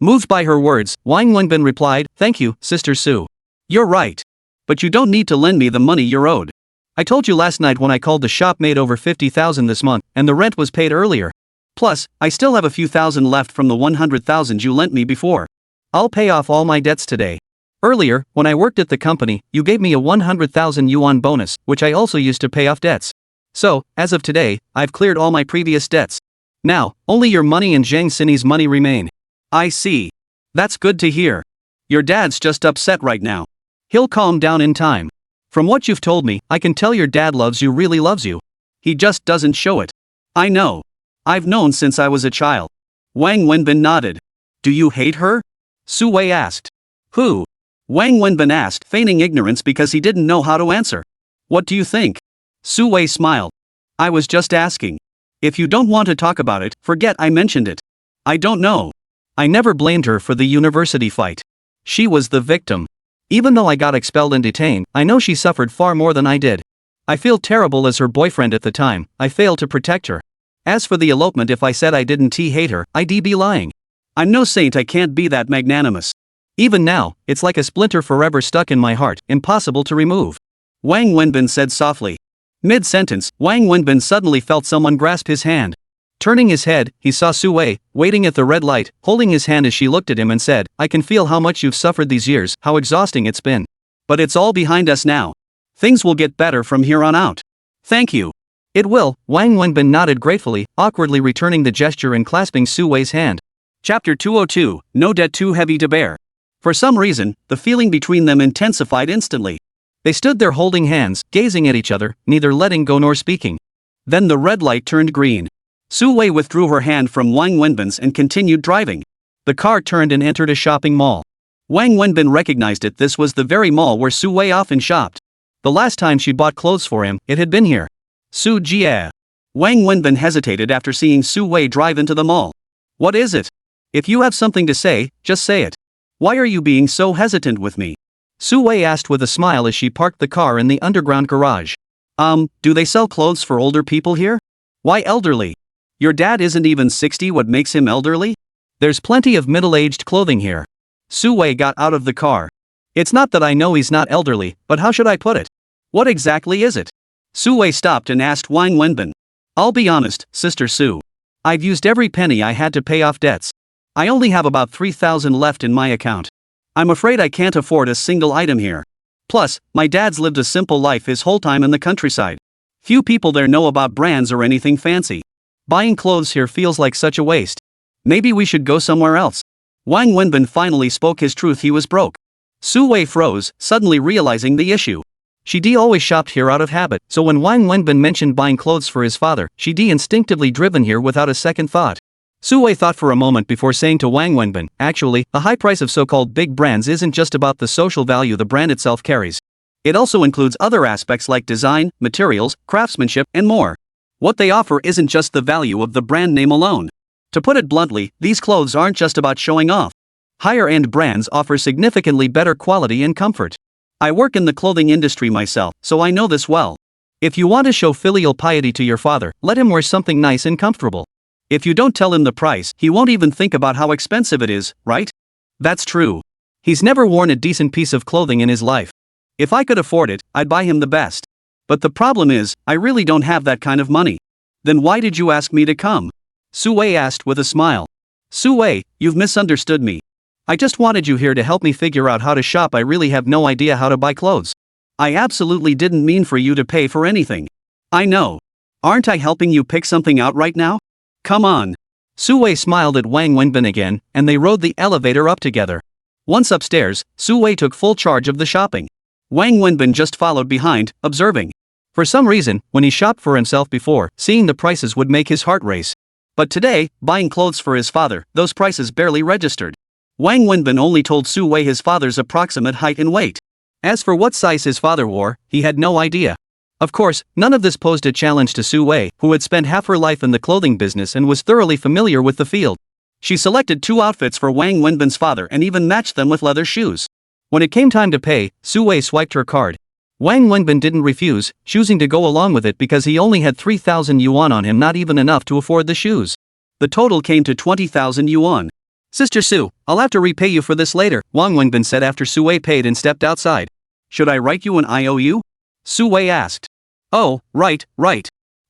Moved by her words, Wang Wenbin replied, Thank you, Sister Su. You're right. But you don't need to lend me the money you're owed. I told you last night when I called the shop made over 50,000 this month, and the rent was paid earlier. Plus, I still have a few thousand left from the 100,000 you lent me before. I'll pay off all my debts today. Earlier, when I worked at the company, you gave me a 100,000 yuan bonus, which I also used to pay off debts. So, as of today, I've cleared all my previous debts. Now, only your money and Zhang Sini's money remain. I see. That's good to hear. Your dad's just upset right now. He'll calm down in time. From what you've told me, I can tell your dad loves you, really loves you. He just doesn't show it. I know. I've known since I was a child. Wang Wenbin nodded. Do you hate her? Su Wei asked. Who? Wang Wenbin asked, feigning ignorance because he didn't know how to answer. What do you think? Su Wei smiled. I was just asking. If you don't want to talk about it, forget I mentioned it. I don't know. I never blamed her for the university fight. She was the victim. Even though I got expelled and detained, I know she suffered far more than I did. I feel terrible as her boyfriend at the time. I failed to protect her. As for the elopement, if I said I didn't hate her, I'd be lying. I'm no saint, I can't be that magnanimous. Even now, it's like a splinter forever stuck in my heart, impossible to remove. Wang Wenbin said softly. Mid-sentence, Wang Wenbin suddenly felt someone grasp his hand. Turning his head, he saw Su Wei, waiting at the red light, holding his hand as she looked at him and said, I can feel how much you've suffered these years, how exhausting it's been. But it's all behind us now. Things will get better from here on out. Thank you. It will, Wang Wenbin nodded gratefully, awkwardly returning the gesture and clasping Su Wei's hand. Chapter 202, No Debt Too Heavy to Bear. For some reason, the feeling between them intensified instantly. They stood there holding hands, gazing at each other, neither letting go nor speaking. Then the red light turned green. Su Wei withdrew her hand from Wang Wenbin's and continued driving. The car turned and entered a shopping mall. Wang Wenbin recognized it. This was the very mall where Su Wei often shopped. The last time she bought clothes for him, it had been here. Su Jie. Wang Wenbin hesitated after seeing Su Wei drive into the mall. What is it? If you have something to say, just say it. Why are you being so hesitant with me? Su Wei asked with a smile as she parked the car in the underground garage. Do they sell clothes for older people here? Why elderly? Your dad isn't even 60, what makes him elderly? There's plenty of middle-aged clothing here. Su Wei got out of the car. It's not that I know he's not elderly, but how should I put it? What exactly is it? Su Wei stopped and asked Wang Wenbin. I'll be honest, Sister Su. I've used every penny I had to pay off debts. I only have about 3,000 left in my account. I'm afraid I can't afford a single item here. Plus, my dad's lived a simple life his whole time in the countryside. Few people there know about brands or anything fancy. Buying clothes here feels like such a waste. Maybe we should go somewhere else. Wang Wenbin finally spoke his truth. He was broke. Su Wei froze, suddenly realizing the issue. She always shopped here out of habit, so when Wang Wenbin mentioned buying clothes for his father, she instinctively driven here without a second thought. Su Wei thought for a moment before saying to Wang Wenbin, actually, the high price of so-called big brands isn't just about the social value the brand itself carries. It also includes other aspects like design, materials, craftsmanship, and more. What they offer isn't just the value of the brand name alone. To put it bluntly, these clothes aren't just about showing off. Higher-end brands offer significantly better quality and comfort. I work in the clothing industry myself, so I know this well. If you want to show filial piety to your father, let him wear something nice and comfortable. If you don't tell him the price, he won't even think about how expensive it is, right? That's true. He's never worn a decent piece of clothing in his life. If I could afford it, I'd buy him the best. But the problem is, I really don't have that kind of money. Then why did you ask me to come? Su Wei asked with a smile. Su Wei, you've misunderstood me. I just wanted you here to help me figure out how to shop. I really have no idea how to buy clothes. I absolutely didn't mean for you to pay for anything. I know. Aren't I helping you pick something out right now? Come on. Su Wei smiled at Wang Wenbin again, and they rode the elevator up together. Once upstairs, Su Wei took full charge of the shopping. Wang Wenbin just followed behind, observing. For some reason, when he shopped for himself before, seeing the prices would make his heart race. But today, buying clothes for his father, those prices barely registered. Wang Wenbin only told Su Wei his father's approximate height and weight. As for what size his father wore, he had no idea. Of course, none of this posed a challenge to Su Wei, who had spent half her life in the clothing business and was thoroughly familiar with the field. She selected 2 outfits for Wang Wenbin's father and even matched them with leather shoes. When it came time to pay, Su Wei swiped her card. Wang Wenbin didn't refuse, choosing to go along with it because he only had 3,000 yuan on him, not even enough to afford the shoes. The total came to 20,000 yuan. Sister Su, I'll have to repay you for this later, Wang Wenbin said after Su Wei paid and stepped outside. Should I write you an IOU? Su Wei asked. Oh, right.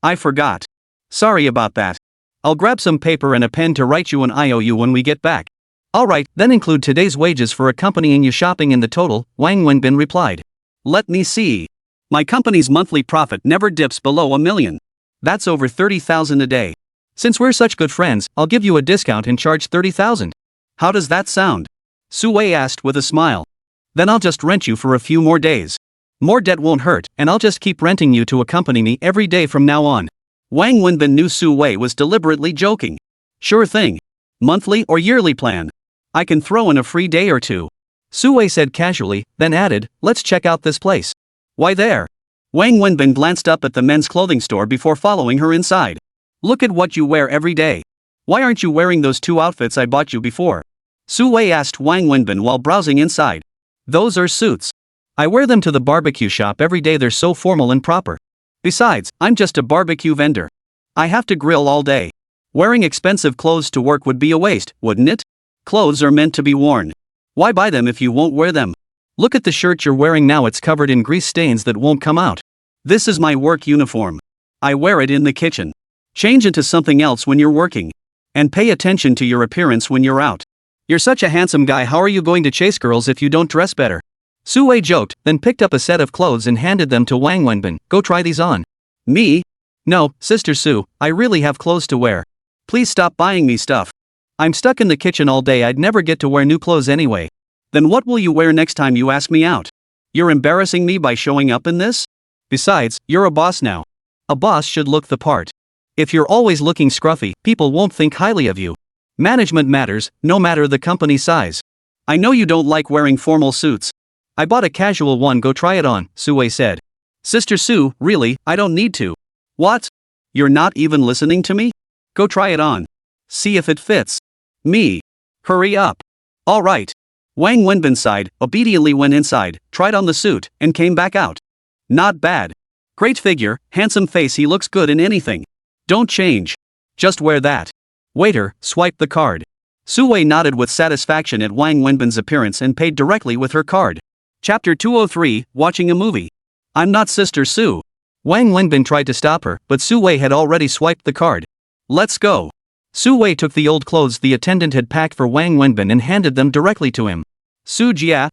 I forgot. Sorry about that. I'll grab some paper and a pen to write you an IOU when we get back. Alright, then include today's wages for accompanying you shopping in the total, Wang Wenbin replied. Let me see. My company's monthly profit never dips below 1 million. That's over 30,000 a day. Since we're such good friends, I'll give you a discount and charge 30,000. How does that sound? Su Wei asked with a smile. Then I'll just rent you for a few more days. More debt won't hurt, and I'll just keep renting you to accompany me every day from now on. Wang Wenbin knew Su Wei was deliberately joking. Sure thing. Monthly or yearly plan? I can throw in a free day or two. Su Wei said casually, then added, let's check out this place. Why there? Wang Wenbin glanced up at the men's clothing store before following her inside. Look at what you wear every day. Why aren't you wearing those 2 outfits I bought you before? Su Wei asked Wang Wenbin while browsing inside. Those are suits. I wear them to the barbecue shop every day, they're so formal and proper. Besides, I'm just a barbecue vendor. I have to grill all day. Wearing expensive clothes to work would be a waste, wouldn't it? Clothes are meant to be worn. Why buy them if you won't wear them? Look at the shirt you're wearing now, it's covered in grease stains that won't come out. This is my work uniform. I wear it in the kitchen. Change into something else when you're working. And pay attention to your appearance when you're out. You're such a handsome guy, how are you going to chase girls if you don't dress better? Su Wei joked, then picked up a set of clothes and handed them to Wang Wenbin. Go try these on. Me? No, Sister Su, I really have clothes to wear. Please stop buying me stuff. I'm stuck in the kitchen all day, I'd never get to wear new clothes anyway. Then what will you wear next time you ask me out? You're embarrassing me by showing up in this? Besides, you're a boss now. A boss should look the part. If you're always looking scruffy, people won't think highly of you. Management matters, no matter the company size. I know you don't like wearing formal suits. I bought a casual one, go try it on, Su Wei said. Sister Su, really, I don't need to. What? You're not even listening to me? Go try it on. See if it fits. Me. Hurry up. All right. Wang Wenbin sighed, obediently went inside, tried on the suit, and came back out. Not bad. Great figure, handsome face, he looks good in anything. Don't change. Just wear that. Waiter, swipe the card. Su Wei nodded with satisfaction at Wang Wenbin's appearance and paid directly with her card. Chapter 203, Watching a Movie. I'm not Sister Su. Wang Wenbin tried to stop her, but Su Wei had already swiped the card. Let's go. Su Wei took the old clothes the attendant had packed for Wang Wenbin and handed them directly to him. Su Jia,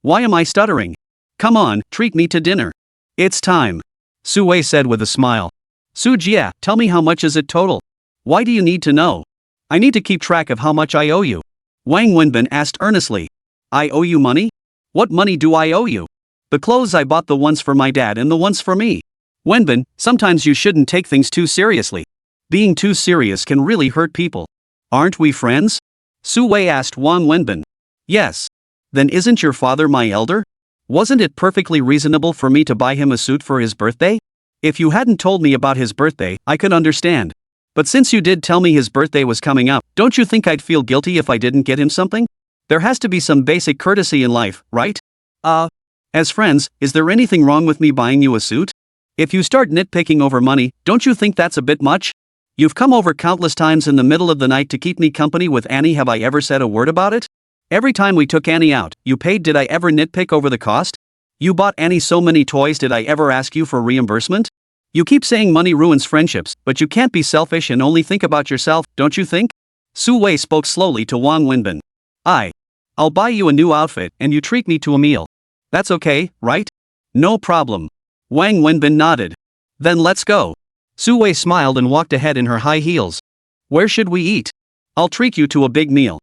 Why am I stuttering? Come on, treat me to dinner. It's time. Su Wei said with a smile. Su Jia, tell me, how much is it total? Why do you need to know? I need to keep track of how much I owe you. Wang Wenbin asked earnestly. I owe you money? What money do I owe you? The clothes I bought, the ones for my dad and the ones for me. Wenbin, sometimes you shouldn't take things too seriously. Being too serious can really hurt people. Aren't we friends? Su Wei asked Wang Wenbin. Yes. Then isn't your father my elder? Wasn't it perfectly reasonable for me to buy him a suit for his birthday? If you hadn't told me about his birthday, I could understand. But since you did tell me his birthday was coming up, don't you think I'd feel guilty if I didn't get him something? There has to be some basic courtesy in life, right? As friends, is there anything wrong with me buying you a suit? If you start nitpicking over money, don't you think that's a bit much? You've come over countless times in the middle of the night to keep me company with Annie. Have I ever said a word about it? Every time we took Annie out, you paid. Did I ever nitpick over the cost? You bought Annie so many toys. Did I ever ask you for reimbursement? You keep saying money ruins friendships, but you can't be selfish and only think about yourself, don't you think? Su Wei spoke slowly to Wang Wenbin. I'll buy you a new outfit and you treat me to a meal. That's okay, right? No problem. Wang Wenbin nodded. Then let's go. Su Wei smiled and walked ahead in her high heels. Where should we eat? I'll treat you to a big meal.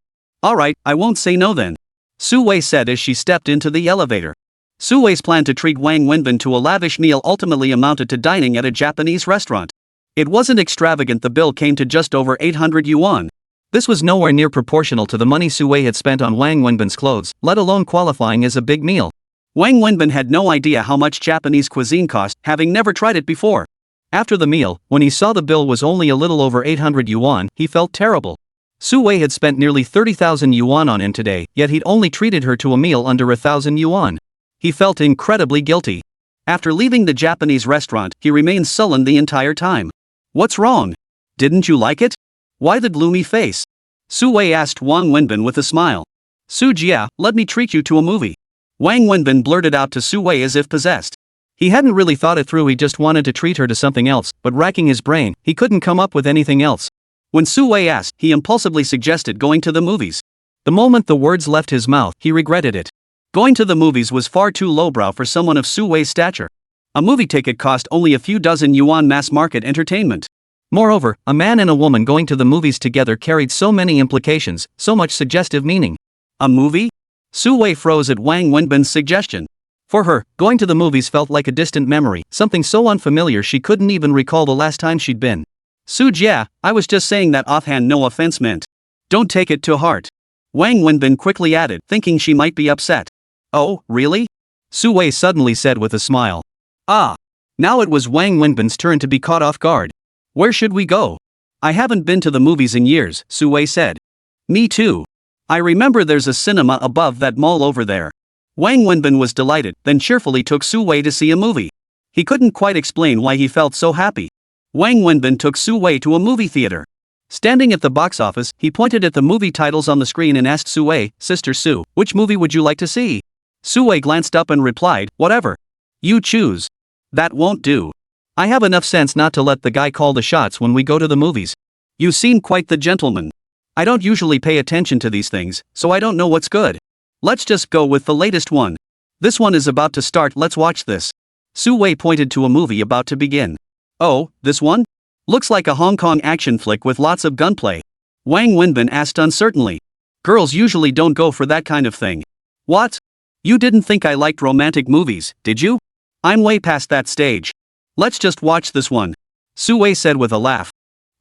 Alright, I won't say no then. Su Wei said as she stepped into the elevator. Su Wei's plan to treat Wang Wenbin to a lavish meal ultimately amounted to dining at a Japanese restaurant. It wasn't extravagant, the bill came to just over 800 yuan. This was nowhere near proportional to the money Su Wei had spent on Wang Wenbin's clothes, let alone qualifying as a big meal. Wang Wenbin had no idea how much Japanese cuisine cost, having never tried it before. After the meal, when he saw the bill was only a little over 800 yuan, he felt terrible. Su Wei had spent nearly 30,000 yuan on him today, yet he'd only treated her to a meal under 1,000 yuan. He felt incredibly guilty. After leaving the Japanese restaurant, he remained sullen the entire time. What's wrong? Didn't you like it? Why the gloomy face? Su Wei asked Wang Wenbin with a smile. Su Jia, let me treat you to a movie. Wang Wenbin blurted out to Su Wei as if possessed. He hadn't really thought it through, he just wanted to treat her to something else, but racking his brain, he couldn't come up with anything else. When Su Wei asked, he impulsively suggested going to the movies. The moment the words left his mouth, he regretted it. Going to the movies was far too lowbrow for someone of Su Wei's stature. A movie ticket cost only a few dozen yuan, mass market entertainment. Moreover, a man and a woman going to the movies together carried so many implications, so much suggestive meaning. A movie? Su Wei froze at Wang Wenbin's suggestion. For her, going to the movies felt like a distant memory, something so unfamiliar she couldn't even recall the last time she'd been. Su Jia, I was just saying that offhand, no offense meant. Don't take it to heart. Wang Wenbin quickly added, thinking she might be upset. Oh, really? Su Wei suddenly said with a smile. Ah. Now it was Wang Wenbin's turn to be caught off guard. Where should we go? I haven't been to the movies in years, Su Wei said. Me too. I remember there's a cinema above that mall over there. Wang Wenbin was delighted, then cheerfully took Su Wei to see a movie. He couldn't quite explain why he felt so happy. Wang Wenbin took Su Wei to a movie theater. Standing at the box office, he pointed at the movie titles on the screen and asked Su Wei, Sister Su, which movie would you like to see? Su Wei glanced up and replied, whatever. You choose. That won't do. I have enough sense not to let the guy call the shots when we go to the movies. You seem quite the gentleman. I don't usually pay attention to these things, so I don't know what's good. Let's just go with the latest one. This one is about to start, let's watch this. Su Wei pointed to a movie about to begin. Oh, this one? Looks like a Hong Kong action flick with lots of gunplay. Wang Wenbin asked uncertainly. Girls usually don't go for that kind of thing. What? You didn't think I liked romantic movies, did you? I'm way past that stage. Let's just watch this one. Su Wei said with a laugh.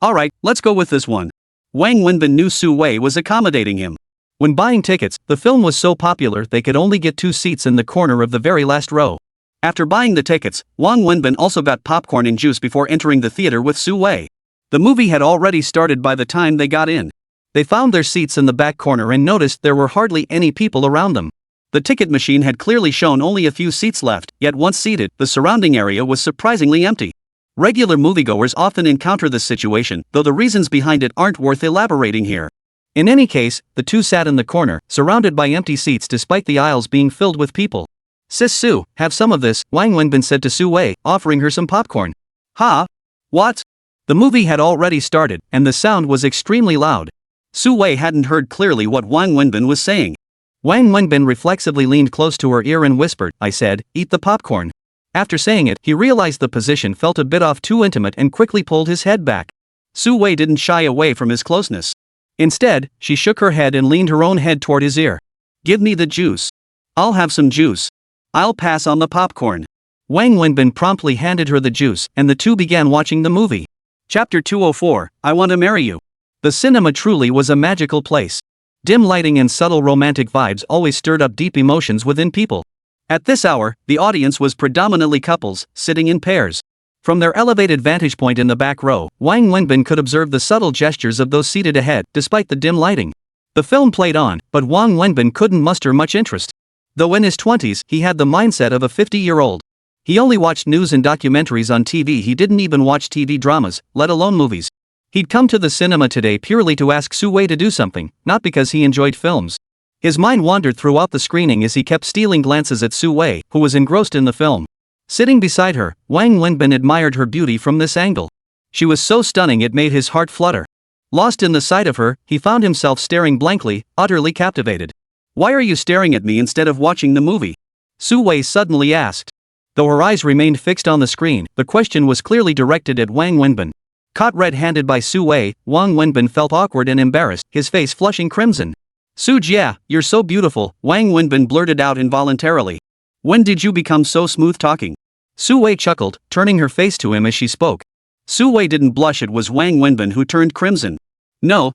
Alright, let's go with this one. Wang Wenbin knew Su Wei was accommodating him. When buying tickets, the film was so popular they could only get 2 seats in the corner of the very last row. After buying the tickets, Wang Wenbin also got popcorn and juice before entering the theater with Su Wei. The movie had already started by the time they got in. They found their seats in the back corner and noticed there were hardly any people around them. The ticket machine had clearly shown only a few seats left, yet once seated, the surrounding area was surprisingly empty. Regular moviegoers often encounter this situation, though the reasons behind it aren't worth elaborating here. In any case, the two sat in the corner, surrounded by empty seats despite the aisles being filled with people. Sis Su, have some of this, Wang Wenbin said to Su Wei, offering her some popcorn. Ha? What? The movie had already started, and the sound was extremely loud. Su Wei hadn't heard clearly what Wang Wenbin was saying. Wang Wenbin reflexively leaned close to her ear and whispered, I said, eat the popcorn. After saying it, he realized the position felt a bit off too intimate and quickly pulled his head back. Su Wei didn't shy away from his closeness. Instead, she shook her head and leaned her own head toward his ear. Give me the juice. I'll have some juice. I'll pass on the popcorn. Wang Wenbin promptly handed her the juice, and the two began watching the movie. Chapter 204, I Want to Marry You. The cinema truly was a magical place. Dim lighting and subtle romantic vibes always stirred up deep emotions within people. At this hour, the audience was predominantly couples, sitting in pairs. From their elevated vantage point in the back row, Wang Wenbin could observe the subtle gestures of those seated ahead, despite the dim lighting. The film played on, but Wang Wenbin couldn't muster much interest. Though in his 20s, he had the mindset of a 50-year-old. He only watched news and documentaries on TV. He didn't even watch TV dramas, let alone movies. He'd come to the cinema today purely to ask Su Wei to do something, not because he enjoyed films. His mind wandered throughout the screening as he kept stealing glances at Su Wei, who was engrossed in the film. Sitting beside her, Wang Wenbin admired her beauty from this angle. She was so stunning it made his heart flutter. Lost in the sight of her, he found himself staring blankly, utterly captivated. Why are you staring at me instead of watching the movie? Su Wei suddenly asked. Though her eyes remained fixed on the screen, the question was clearly directed at Wang Wenbin. Caught red-handed by Su Wei, Wang Wenbin felt awkward and embarrassed, his face flushing crimson. Sujia, you're so beautiful, Wang Wenbin blurted out involuntarily. When did you become so smooth-talking? Su Wei chuckled, turning her face to him as she spoke. Su Wei didn't blush, it was Wang Wenbin who turned crimson. No,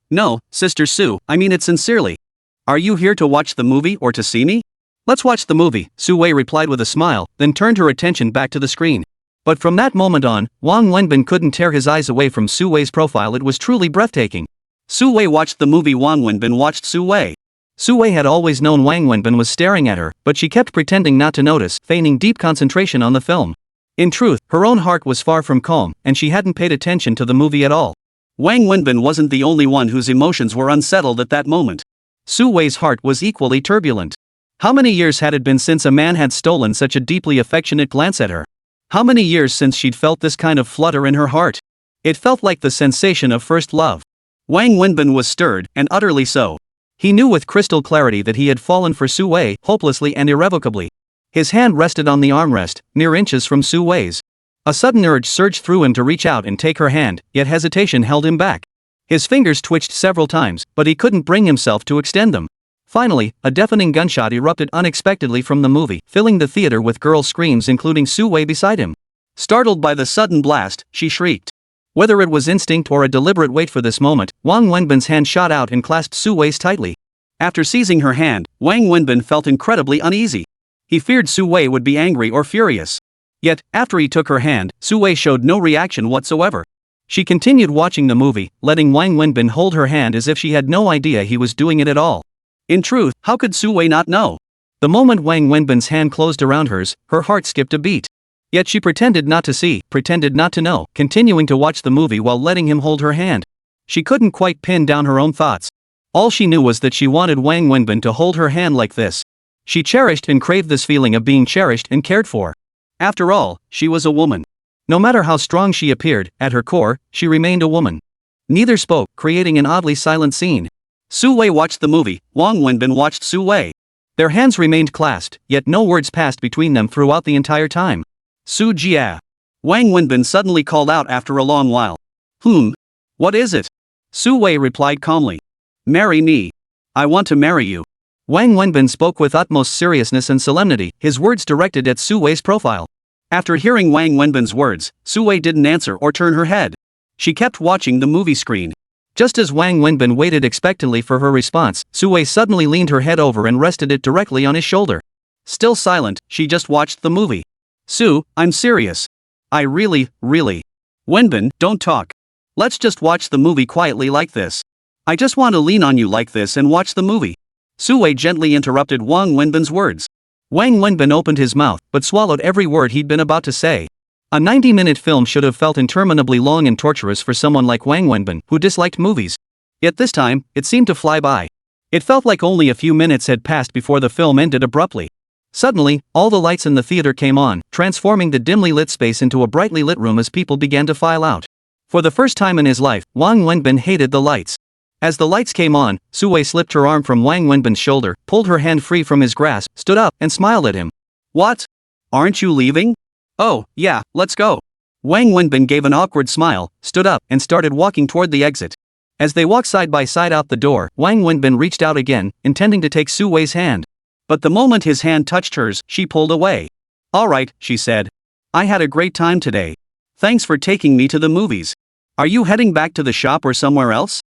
Sister Su, I mean it sincerely. Are you here to watch the movie or to see me? Let's watch the movie, Su Wei replied with a smile, then turned her attention back to the screen. But from that moment on, Wang Wenbin couldn't tear his eyes away from Su Wei's profile. It was truly breathtaking. Su Wei watched the movie. Wang Wenbin watched Su Wei. Su Wei had always known Wang Wenbin was staring at her, but she kept pretending not to notice, feigning deep concentration on the film. In truth, her own heart was far from calm, and she hadn't paid attention to the movie at all. Wang Wenbin wasn't the only one whose emotions were unsettled at that moment. Su Wei's heart was equally turbulent. How many years had it been since a man had stolen such a deeply affectionate glance at her? How many years since she'd felt this kind of flutter in her heart? It felt like the sensation of first love. Wang Wenbin was stirred, and utterly so. He knew with crystal clarity that he had fallen for Su Wei, hopelessly and irrevocably. His hand rested on the armrest, mere inches from Su Wei's. A sudden urge surged through him to reach out and take her hand, yet hesitation held him back. His fingers twitched several times, but he couldn't bring himself to extend them. Finally, a deafening gunshot erupted unexpectedly from the movie, filling the theater with girl screams, including Su Wei beside him. Startled by the sudden blast, she shrieked. Whether it was instinct or a deliberate wait for this moment, Wang Wenbin's hand shot out and clasped Su Wei's tightly. After seizing her hand, Wang Wenbin felt incredibly uneasy. He feared Su Wei would be angry or furious. Yet, after he took her hand, Su Wei showed no reaction whatsoever. She continued watching the movie, letting Wang Wenbin hold her hand as if she had no idea he was doing it at all. In truth, how could Su Wei not know? The moment Wang Wenbin's hand closed around hers, her heart skipped a beat. Yet she pretended not to see, pretended not to know, continuing to watch the movie while letting him hold her hand. She couldn't quite pin down her own thoughts. All she knew was that she wanted Wang Wenbin to hold her hand like this. She cherished and craved this feeling of being cherished and cared for. After all, she was a woman. No matter how strong she appeared, at her core, she remained a woman. Neither spoke, creating an oddly silent scene. Su Wei watched the movie, Wang Wenbin watched Su Wei. Their hands remained clasped, yet no words passed between them throughout the entire time. Su Jia. Wang Wenbin suddenly called out after a long while. What is it? Su Wei replied calmly. Marry me. I want to marry you. Wang Wenbin spoke with utmost seriousness and solemnity, his words directed at Su Wei's profile. After hearing Wang Wenbin's words, Su Wei didn't answer or turn her head. She kept watching the movie screen. Just as Wang Wenbin waited expectantly for her response, Su Wei suddenly leaned her head over and rested it directly on his shoulder. Still silent, she just watched the movie. Su, I'm serious. I really. Wenbin, don't talk. Let's just watch the movie quietly like this. I just want to lean on you like this and watch the movie. Su Wei gently interrupted Wang Wenbin's words. Wang Wenbin opened his mouth, but swallowed every word he'd been about to say. A 90-minute film should have felt interminably long and torturous for someone like Wang Wenbin, who disliked movies. Yet this time, it seemed to fly by. It felt like only a few minutes had passed before the film ended abruptly. Suddenly, all the lights in the theater came on, transforming the dimly lit space into a brightly lit room as people began to file out. For the first time in his life, Wang Wenbin hated the lights. As the lights came on, Su Wei slipped her arm from Wang Wenbin's shoulder, pulled her hand free from his grasp, stood up, and smiled at him. What? Aren't you leaving? Oh, yeah, let's go. Wang Wenbin gave an awkward smile, stood up, and started walking toward the exit. As they walked side by side out the door, Wang Wenbin reached out again, intending to take Su Wei's hand. But the moment his hand touched hers, she pulled away. All right, she said. I had a great time today. Thanks for taking me to the movies. Are you heading back to the shop or somewhere else?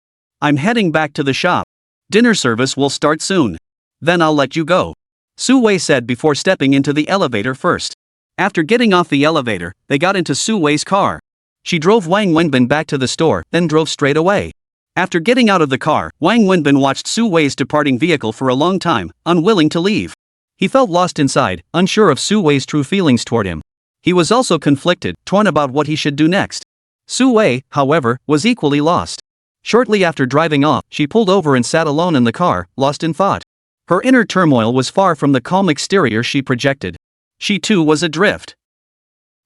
I'm heading back to the shop. Dinner service will start soon. Then I'll let you go. Su Wei said before stepping into the elevator first. After getting off the elevator, they got into Su Wei's car. She drove Wang Wenbin back to the store, then drove straight away. After getting out of the car, Wang Wenbin watched Su Wei's departing vehicle for a long time, unwilling to leave. He felt lost inside, unsure of Su Wei's true feelings toward him. He was also conflicted, torn about what he should do next. Su Wei, however, was equally lost. Shortly after driving off, she pulled over and sat alone in the car, lost in thought. Her inner turmoil was far from the calm exterior she projected. She too was adrift.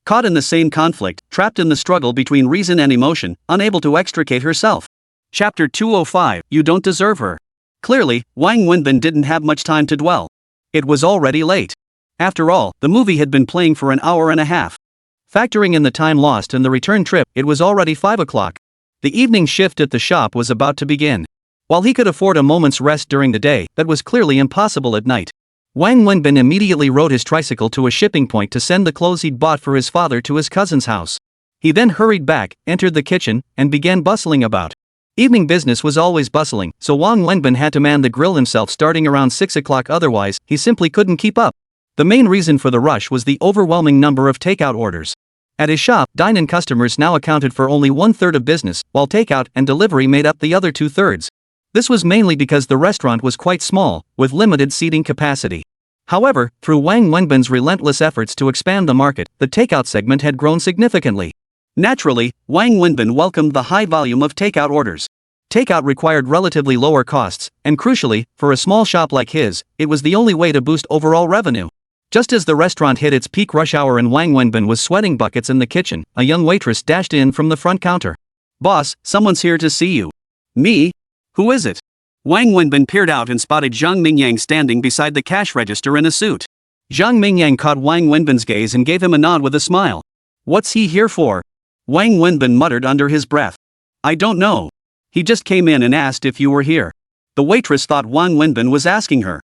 Caught in the same conflict, trapped in the struggle between reason and emotion, unable to extricate herself. Chapter 205, You Don't Deserve Her. Clearly, Wang Wenbin didn't have much time to dwell. It was already late. After all, the movie had been playing for an hour and a half. Factoring in the time lost and the return trip, it was already 5 o'clock. The evening shift at the shop was about to begin. While he could afford a moment's rest during the day, that was clearly impossible at night. Wang Wenbin immediately rode his tricycle to a shipping point to send the clothes he'd bought for his father to his cousin's house. He then hurried back, entered the kitchen, and began bustling about. Evening business was always bustling, so Wang Wenbin had to man the grill himself starting around 6 o'clock, otherwise, he simply couldn't keep up. The main reason for the rush was the overwhelming number of takeout orders. At his shop, dine-in customers now accounted for only 1/3 of business, while takeout and delivery made up the other 2/3. This was mainly because the restaurant was quite small, with limited seating capacity. However, through Wang Wenbin's relentless efforts to expand the market, the takeout segment had grown significantly. Naturally, Wang Wenbin welcomed the high volume of takeout orders. Takeout required relatively lower costs, and crucially, for a small shop like his, it was the only way to boost overall revenue. Just as the restaurant hit its peak rush hour and Wang Wenbin was sweating buckets in the kitchen, a young waitress dashed in from the front counter. "Boss, someone's here to see you." "Me? Who is it?" Wang Wenbin peered out and spotted Zhang Mingyang standing beside the cash register in a suit. Zhang Mingyang caught Wang Wenbin's gaze and gave him a nod with a smile. "What's he here for?" Wang Wenbin muttered under his breath. "I don't know. He just came in and asked if you were here." The waitress thought Wang Wenbin was asking her.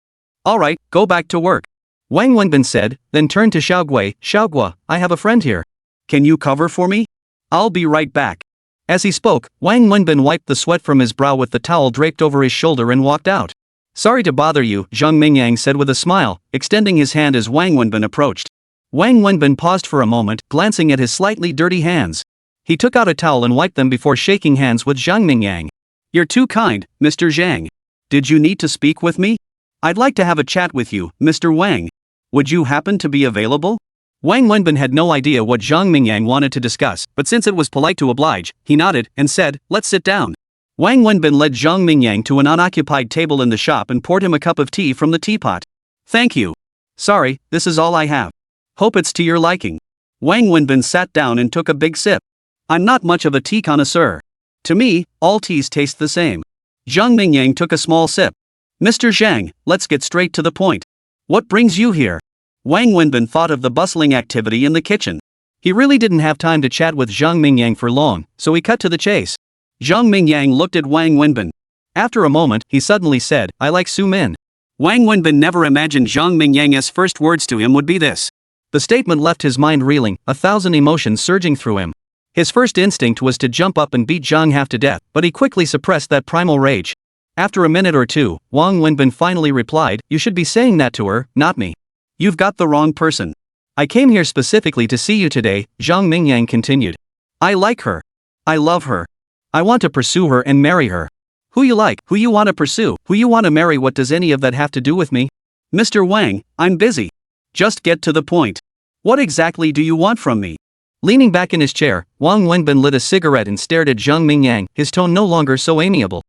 "All right, go back to work," Wang Wenbin said, then turned to Xiaogui. "Xiaogui, I have a friend here. Can you cover for me? I'll be right back." As he spoke, Wang Wenbin wiped the sweat from his brow with the towel draped over his shoulder and walked out. Sorry to bother you, Zhang Mingyang said with a smile, extending his hand as Wang Wenbin approached. Wang Wenbin paused for a moment, glancing at his slightly dirty hands. He took out a towel and wiped them before shaking hands with Zhang Mingyang. You're too kind, Mr. Zhang. Did you need to speak with me? I'd like to have a chat with you, Mr. Wang. Would you happen to be available? Wang Wenbin had no idea what Zhang Mingyang wanted to discuss, but since it was polite to oblige, he nodded and said, let's sit down. Wang Wenbin led Zhang Mingyang to an unoccupied table in the shop and poured him a cup of tea from the teapot. Thank you. Sorry, this is all I have. Hope it's to your liking. Wang Wenbin sat down and took a big sip. I'm not much of a tea connoisseur. To me, all teas taste the same. Zhang Mingyang took a small sip. Mr. Zhang, let's get straight to the point. What brings you here? Wang Wenbin thought of the bustling activity in the kitchen. He really didn't have time to chat with Zhang Mingyang for long, so he cut to the chase. Zhang Mingyang looked at Wang Wenbin. After a moment, he suddenly said, I like Su Min. Wang Wenbin never imagined Zhang Mingyang's first words to him would be this. The statement left his mind reeling, 1,000 emotions surging through him. His first instinct was to jump up and beat Zhang half to death, but he quickly suppressed that primal rage. After a minute or two, Wang Wenbin finally replied, you should be saying that to her, not me. You've got the wrong person. I came here specifically to see you today, Zhang Mingyang continued. I like her. I love her. I want to pursue her and marry her. Who you like, who you want to pursue, who you want to marry, what does any of that have to do with me? Mr. Wang, I'm busy. Just get to the point. What exactly do you want from me? Leaning back in his chair, Wang Wenbin lit a cigarette and stared at Zhang Mingyang, his tone no longer so amiable.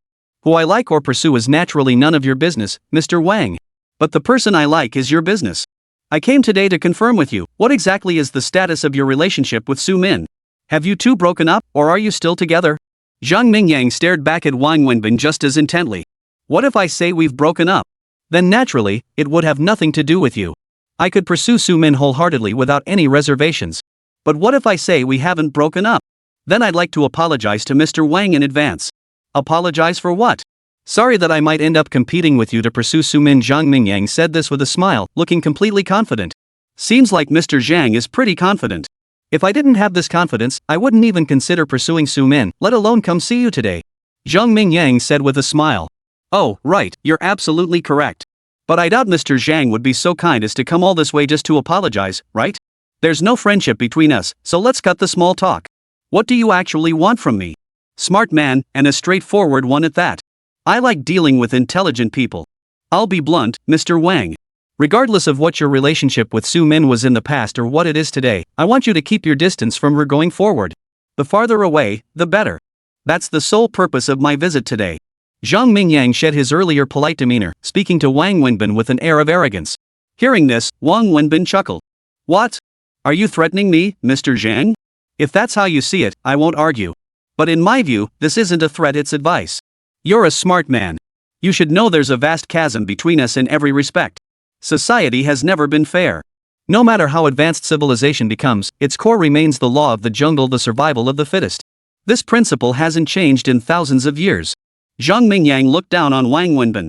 Who I like or pursue is naturally none of your business, Mr. Wang. But the person I like is your business. I came today to confirm with you, what exactly is the status of your relationship with Su Min? Have you two broken up, or are you still together? Zhang Mingyang stared back at Wang Wenbin just as intently. What if I say we've broken up? Then naturally, it would have nothing to do with you. I could pursue Su Min wholeheartedly without any reservations. But what if I say we haven't broken up? Then I'd like to apologize to Mr. Wang in advance. Apologize for what? Sorry that I might end up competing with you to pursue Su Min. Zhang Mingyang said this with a smile, looking completely confident. Seems like Mr. Zhang is pretty confident. If I didn't have this confidence, I wouldn't even consider pursuing Su Min, let alone come see you today. Zhang Mingyang said with a smile. Oh, right, you're absolutely correct. But I doubt Mr. Zhang would be so kind as to come all this way just to apologize, right? There's no friendship between us, so let's cut the small talk. What do you actually want from me? Smart man, and a straightforward one at that. I like dealing with intelligent people. I'll be blunt, Mr. Wang. Regardless of what your relationship with Su Min was in the past or what it is today, I want you to keep your distance from her going forward. The farther away, the better. That's the sole purpose of my visit today. Zhang Mingyang shed his earlier polite demeanor, speaking to Wang Wenbin with an air of arrogance. Hearing this, Wang Wenbin chuckled. What? Are you threatening me, Mr. Zhang? If that's how you see it, I won't argue. But in my view, this isn't a threat, it's advice. You're a smart man. You should know there's a vast chasm between us in every respect. Society has never been fair. No matter how advanced civilization becomes, its core remains the law of the jungle, the survival of the fittest. This principle hasn't changed in thousands of years. Zhang Mingyang looked down on Wang Wenbin.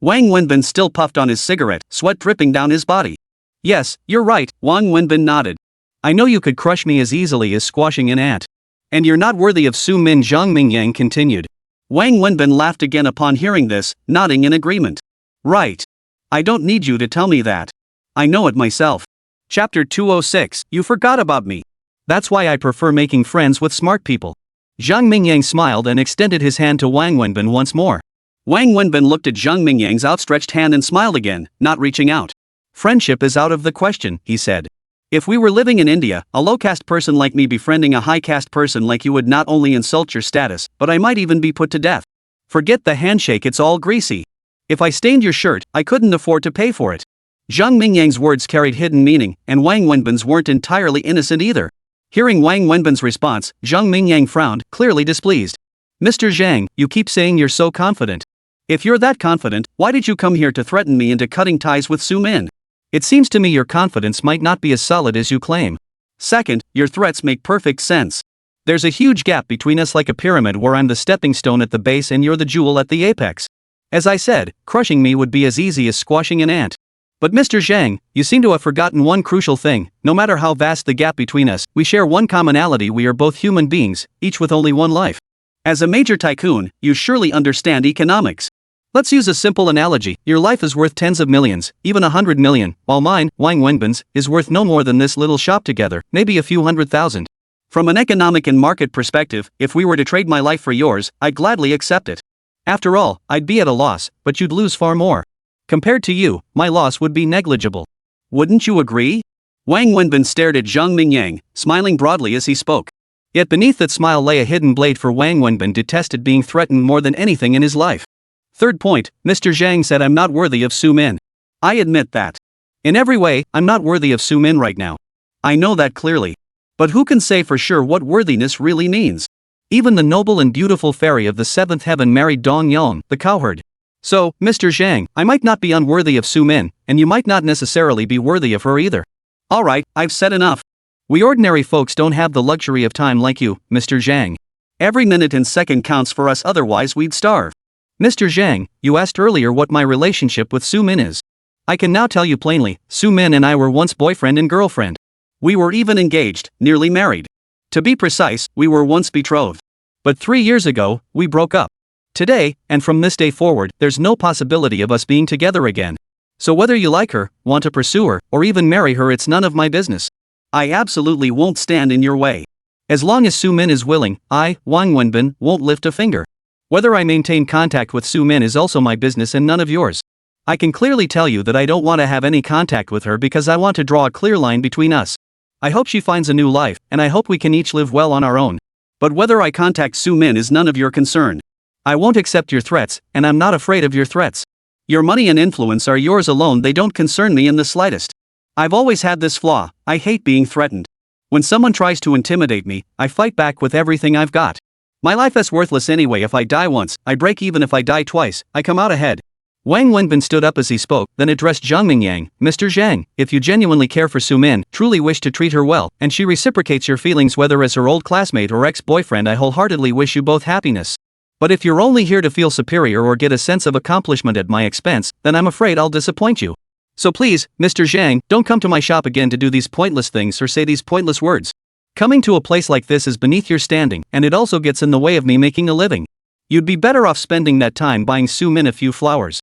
Wang Wenbin still puffed on his cigarette, sweat dripping down his body. Yes, you're right, Wang Wenbin nodded. I know you could crush me as easily as squashing an ant. And you're not worthy of Su Min, Zhang Mingyang continued. Wang Wenbin laughed again upon hearing this, nodding in agreement. Right. I don't need you to tell me that. I know it myself. Chapter 206, You forgot about me. That's why I prefer making friends with smart people. Zhang Mingyang smiled and extended his hand to Wang Wenbin once more. Wang Wenbin looked at Zhang Mingyang's outstretched hand and smiled again, not reaching out. Friendship is out of the question, he said. If we were living in India, a low-caste person like me befriending a high-caste person like you would not only insult your status, but I might even be put to death. Forget the handshake, it's all greasy. If I stained your shirt, I couldn't afford to pay for it. Zhang Mingyang's words carried hidden meaning, and Wang Wenbin's weren't entirely innocent either. Hearing Wang Wenbin's response, Zhang Mingyang frowned, clearly displeased. Mr. Zhang, you keep saying you're so confident. If you're that confident, why did you come here to threaten me into cutting ties with Su Min? It seems to me your confidence might not be as solid as you claim. Second, your threats make perfect sense. There's a huge gap between us, like a pyramid where I'm the stepping stone at the base and you're the jewel at the apex. As I said, crushing me would be as easy as squashing an ant. But Mr. Zhang, you seem to have forgotten one crucial thing. No matter how vast the gap between us, we share one commonality: we are both human beings, each with only one life. As a major tycoon, you surely understand economics. Let's use a simple analogy. Your life is worth tens of millions, even 100 million, while mine, Wang Wenbin's, is worth no more than this little shop together, maybe a few 100,000. From an economic and market perspective, if we were to trade my life for yours, I'd gladly accept it. After all, I'd be at a loss, but you'd lose far more. Compared to you, my loss would be negligible. Wouldn't you agree? Wang Wenbin stared at Zhang Mingyang, smiling broadly as he spoke. Yet beneath that smile lay a hidden blade, for Wang Wenbin detested being threatened more than anything in his life. Third point, Mr. Zhang said I'm not worthy of Su Min. I admit that. In every way, I'm not worthy of Su Min right now. I know that clearly. But who can say for sure what worthiness really means? Even the noble and beautiful fairy of the seventh heaven married Dong Yang, the cowherd. So, Mr. Zhang, I might not be unworthy of Su Min, and you might not necessarily be worthy of her either. Alright, I've said enough. We ordinary folks don't have the luxury of time like you, Mr. Zhang. Every minute and second counts for us, otherwise we'd starve. Mr. Zhang, you asked earlier what my relationship with Su Min is. I can now tell you plainly, Su Min and I were once boyfriend and girlfriend. We were even engaged, nearly married. To be precise, we were once betrothed. But 3 years ago, we broke up. Today, and from this day forward, there's no possibility of us being together again. So whether you like her, want to pursue her, or even marry her, it's none of my business. I absolutely won't stand in your way. As long as Su Min is willing, I, Wang Wenbin, won't lift a finger. Whether I maintain contact with Su Min is also my business and none of yours. I can clearly tell you that I don't want to have any contact with her because I want to draw a clear line between us. I hope she finds a new life, and I hope we can each live well on our own. But whether I contact Su Min is none of your concern. I won't accept your threats, and I'm not afraid of your threats. Your money and influence are yours alone, they don't concern me in the slightest. I've always had this flaw, I hate being threatened. When someone tries to intimidate me, I fight back with everything I've got. My life is worthless anyway. If I die once, I break even. If I die twice, I come out ahead. Wang Wenbin stood up as he spoke, then addressed Zhang Mingyang. Mr. Zhang, if you genuinely care for Su Min, truly wish to treat her well, and she reciprocates your feelings whether as her old classmate or ex-boyfriend, I wholeheartedly wish you both happiness. But if you're only here to feel superior or get a sense of accomplishment at my expense, then I'm afraid I'll disappoint you. So please, Mr. Zhang, don't come to my shop again to do these pointless things or say these pointless words. Coming to a place like this is beneath your standing, and it also gets in the way of me making a living. You'd be better off spending that time buying Su Min a few flowers.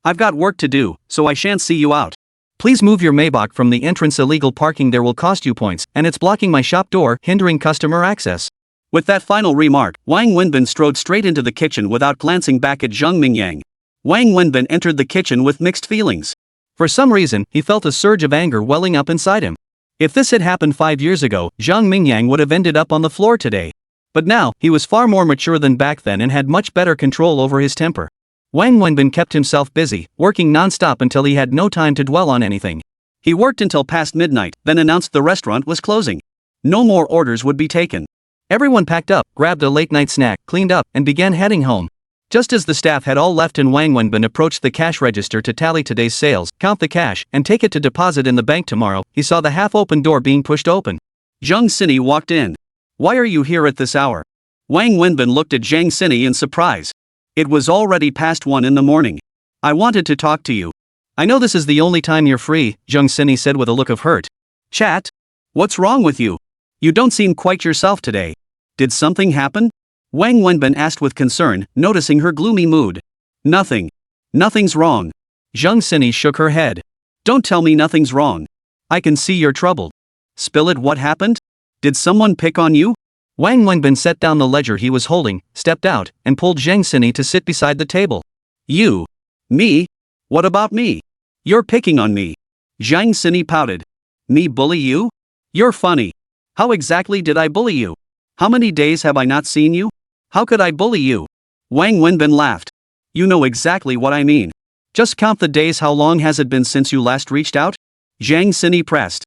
I've got work to do, so I shan't see you out. Please move your Maybach from the entrance. Illegal parking there will cost you points, and it's blocking my shop door, hindering customer access. With that final remark, Wang Wenbin strode straight into the kitchen without glancing back at Zhang Mingyang. Wang Wenbin entered the kitchen with mixed feelings. For some reason, he felt a surge of anger welling up inside him. If this had happened 5 years ago, Zhang Mingyang would have ended up on the floor today. But now, he was far more mature than back then and had much better control over his temper. Wang Wenbin kept himself busy, working non-stop until he had no time to dwell on anything. He worked until past midnight, then announced the restaurant was closing. No more orders would be taken. Everyone packed up, grabbed a late-night snack, cleaned up, and began heading home. Just as the staff had all left and Wang Wenbin approached the cash register to tally today's sales, count the cash, and take it to deposit in the bank tomorrow, he saw the half-open door being pushed open. Zhang Sini walked in. "Why are you here at this hour?" Wang Wenbin looked at Zhang Sini in surprise. It was already past 1 in the morning. "I wanted to talk to you." "I know this is the only time you're free," Zhang Sini said with a look of hurt. "Chat? What's wrong with you? You don't seem quite yourself today. Did something happen?" Wang Wenbin asked with concern, noticing her gloomy mood. "Nothing. Nothing's wrong." Zhang Sini shook her head. "Don't tell me nothing's wrong. I can see you're troubled. Spill it. What happened? Did someone pick on you?" Wang Wenbin set down the ledger he was holding, stepped out, and pulled Zhang Sini to sit beside the table. "You? Me? What about me? You're picking on me." Zhang Sini pouted. "Me bully you? You're funny. How exactly did I bully you? How many days have I not seen you? How could I bully you?" Wang Wenbin laughed. "You know exactly what I mean. Just count the days. How long has it been since you last reached out?" Zhang Sini pressed.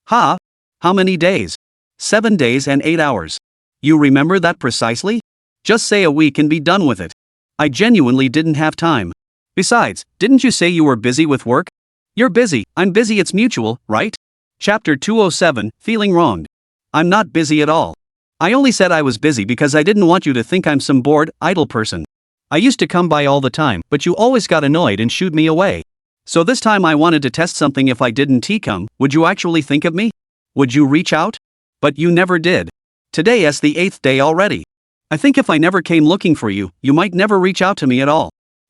"Ha? How many days?" 7 days and 8 hours. "You remember that precisely? Just say a week and be done with it. I genuinely didn't have time. Besides, didn't you say you were busy with work? You're busy, I'm busy, it's mutual, right?" Chapter 207, Feeling Wronged. "I'm not busy at all. I only said I was busy because I didn't want you to think I'm some bored, idle person. I used to come by all the time, but you always got annoyed and shooed me away. So this time I wanted to test something. If I didn't come, would you actually think of me? Would you reach out? But you never did. Today is the 8th day already. I think if I never came looking for you, you might never reach out to me at all.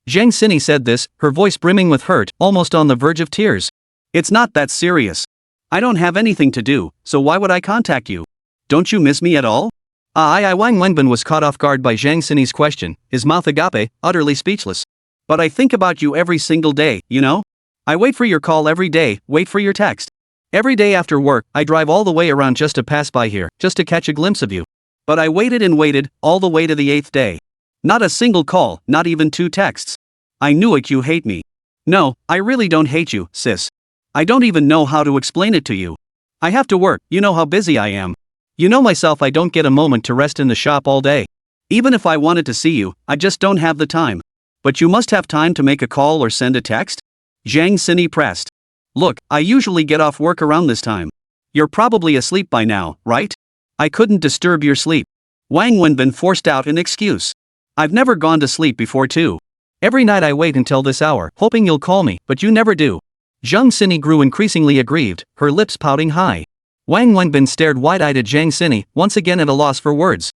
Zhang Sini said this, her voice brimming with hurt, almost on the verge of tears. It's not that serious. I don't have anything to do, so why would I contact you? Don't you miss me at all? Wang Wenbin was caught off guard by Zhang Sini's question, his mouth agape, utterly speechless. But I think about you every single day, you know? I wait for your call every day, wait for your text. Every day after work, I drive all the way around just to pass by here, just to catch a glimpse of you. But I waited and waited, all the way to the 8th day. Not a single call, not even 2 texts. I knew it, you hate me. No, I really don't hate you, sis. I don't even know how to explain it to you. I have to work, you know how busy I am. You know myself, I don't get a moment to rest in the shop all day. Even if I wanted to see you, I just don't have the time. But you must have time to make a call or send a text? Zhang Sini pressed. Look, I usually get off work around this time. You're probably asleep by now, right? I couldn't disturb your sleep. Wang Wenbin forced out an excuse. I've never gone to sleep before too. Every night I wait until this hour, hoping you'll call me, but you never do. Zhang Sini grew increasingly aggrieved, her lips pouting high. Wang Wenbin stared wide-eyed at Zhang Sini, once again at a loss for words.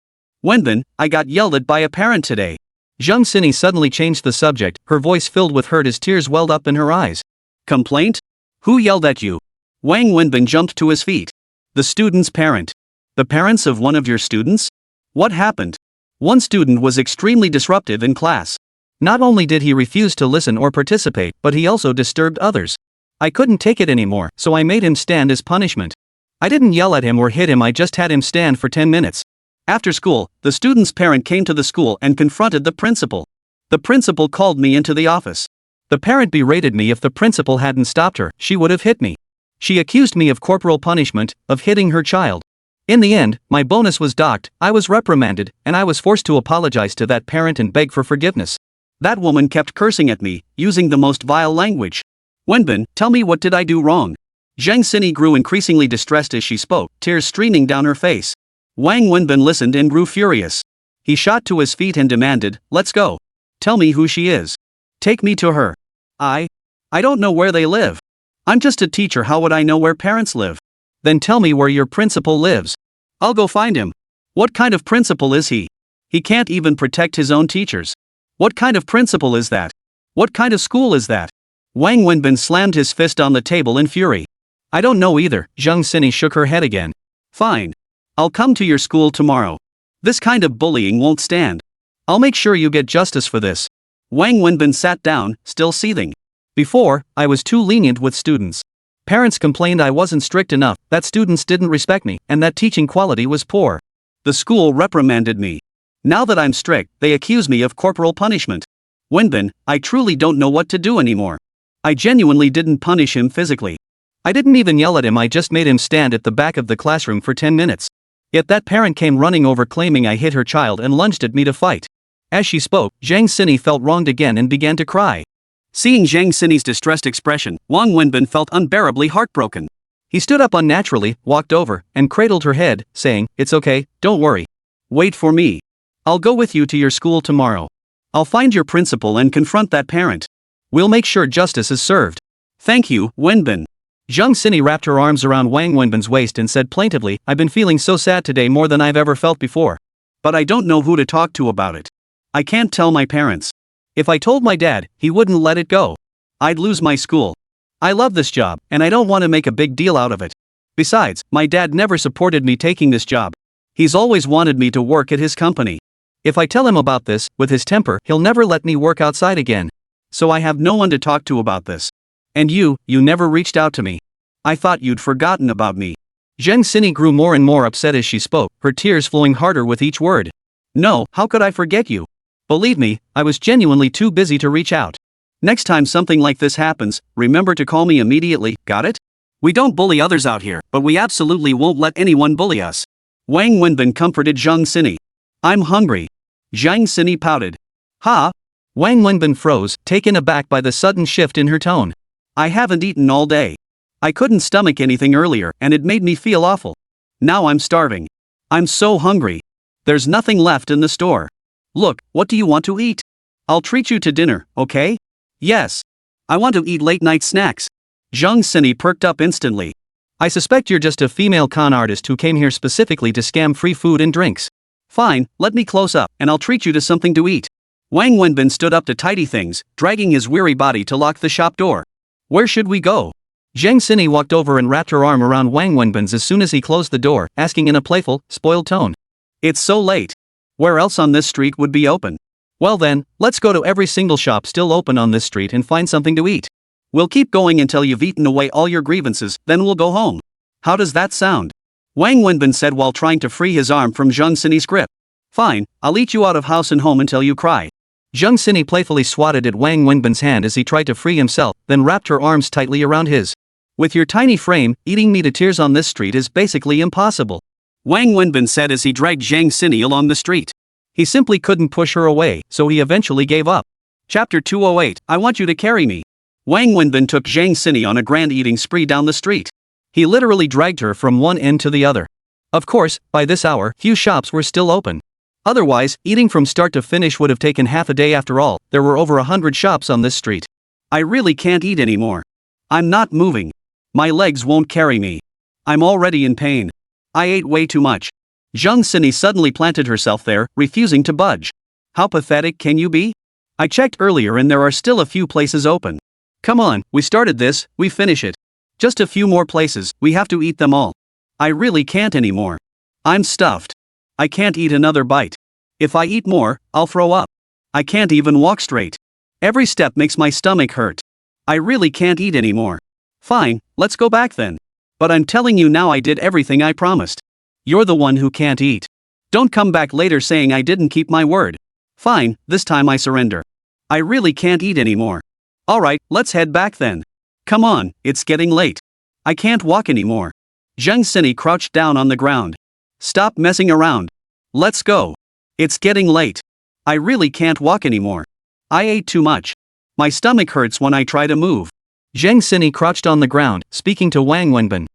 Wenbin, I got yelled at by a parent today. Zhang Sini suddenly changed the subject, her voice filled with hurt as tears welled up in her eyes. Complaint? Who yelled at you? Wang Wenbin jumped to his feet. The student's parent. The parents of one of your students? What happened? One student was extremely disruptive in class. Not only did he refuse to listen or participate, but he also disturbed others. I couldn't take it anymore, so I made him stand as punishment. I didn't yell at him or hit him, I just had him stand for 10 minutes. After school, the student's parent came to the school and confronted the principal. The principal called me into the office. The parent berated me. If the principal hadn't stopped her, she would have hit me. She accused me of corporal punishment, of hitting her child. In the end, my bonus was docked, I was reprimanded, and I was forced to apologize to that parent and beg for forgiveness. That woman kept cursing at me, using the most vile language. Wenbin, tell me, what did I do wrong? Zhang Sini grew increasingly distressed as she spoke, tears streaming down her face. Wang Wenbin listened and grew furious. He shot to his feet and demanded, let's go. Tell me who she is. Take me to her. I don't know where they live. I'm just a teacher, how would I know where parents live? Then tell me where your principal lives. I'll go find him. What kind of principal is he? He can't even protect his own teachers. What kind of principal is that? What kind of school is that? Wang Wenbin slammed his fist on the table in fury. I don't know either. Zhang Sini shook her head again. Fine. I'll come to your school tomorrow. This kind of bullying won't stand. I'll make sure you get justice for this. Wang Wenbin sat down, still seething. Before, I was too lenient with students. Parents complained I wasn't strict enough, that students didn't respect me, and that teaching quality was poor. The school reprimanded me. Now that I'm strict, they accuse me of corporal punishment. Wenbin, I truly don't know what to do anymore. I genuinely didn't punish him physically. I didn't even yell at him, I just made him stand at the back of the classroom for 10 minutes. Yet that parent came running over claiming I hit her child and lunged at me to fight. As she spoke, Zhang Sini felt wronged again and began to cry. Seeing Zhang Sini's distressed expression, Wang Wenbin felt unbearably heartbroken. He stood up unnaturally, walked over, and cradled her head, saying, It's okay, don't worry. Wait for me. I'll go with you to your school tomorrow. I'll find your principal and confront that parent. We'll make sure justice is served. Thank you, Wenbin. Zhang Sini wrapped her arms around Wang Wenbin's waist and said plaintively, I've been feeling so sad today, more than I've ever felt before. But I don't know who to talk to about it. I can't tell my parents. If I told my dad, he wouldn't let it go. I'd lose my school. I love this job, and I don't want to make a big deal out of it. Besides, my dad never supported me taking this job. He's always wanted me to work at his company. If I tell him about this, with his temper, he'll never let me work outside again. So I have no one to talk to about this. And you never reached out to me. I thought you'd forgotten about me. Zhang Sini grew more and more upset as she spoke, her tears flowing harder with each word. No, how could I forget you? Believe me, I was genuinely too busy to reach out. Next time something like this happens, remember to call me immediately, got it? We don't bully others out here, but we absolutely won't let anyone bully us. Wang Wenbin comforted Zhang Sini. I'm hungry. Zhang Sini pouted. Ha? Wang Wenbin froze, taken aback by the sudden shift in her tone. I haven't eaten all day. I couldn't stomach anything earlier, and it made me feel awful. Now I'm starving. I'm so hungry. There's nothing left in the store. Look, what do you want to eat? I'll treat you to dinner, okay? Yes. I want to eat late-night snacks. Zhang Sini perked up instantly. I suspect you're just a female con artist who came here specifically to scam free food and drinks. Fine, let me close up, and I'll treat you to something to eat. Wang Wenbin stood up to tidy things, dragging his weary body to lock the shop door. Where should we go? Zhang Xini walked over and wrapped her arm around Wang Wenbin's as soon as he closed the door, asking in a playful, spoiled tone. It's so late. Where else on this street would be open? Well then, let's go to every single shop still open on this street and find something to eat. We'll keep going until you've eaten away all your grievances, then we'll go home. How does that sound? Wang Wenbin said while trying to free his arm from Zhang Xini's grip. Fine, I'll eat you out of house and home until you cry. Zhang Xini playfully swatted at Wang Wenbin's hand as he tried to free himself, then wrapped her arms tightly around his. With your tiny frame, eating me to tears on this street is basically impossible. Wang Wenbin said as he dragged Zhang Xini along the street. He simply couldn't push her away, so he eventually gave up. Chapter 208, I want you to carry me. Wang Wenbin took Zhang Xini on a grand eating spree down the street. He literally dragged her from one end to the other. Of course, by this hour, few shops were still open. Otherwise, eating from start to finish would have taken half a day after all. There were over 100 shops on this street. I really can't eat anymore. I'm not moving. My legs won't carry me. I'm already in pain. I ate way too much. Zhang Xini suddenly planted herself there, refusing to budge. How pathetic can you be? I checked earlier and there are still a few places open. Come on, we started this, we finish it. Just a few more places, we have to eat them all. I really can't anymore. I'm stuffed. I can't eat another bite. If I eat more, I'll throw up. I can't even walk straight. Every step makes my stomach hurt. I really can't eat anymore. Fine, let's go back then. But I'm telling you now I did everything I promised. You're the one who can't eat. Don't come back later saying I didn't keep my word. Fine, this time I surrender. I really can't eat anymore. Alright, let's head back then. Come on, it's getting late. I can't walk anymore. Zhang Xini crouched down on the ground. Stop messing around. Let's go. It's getting late. I really can't walk anymore. I ate too much. My stomach hurts when I try to move. Zhang Xini crouched on the ground, speaking to Wang Wenbin.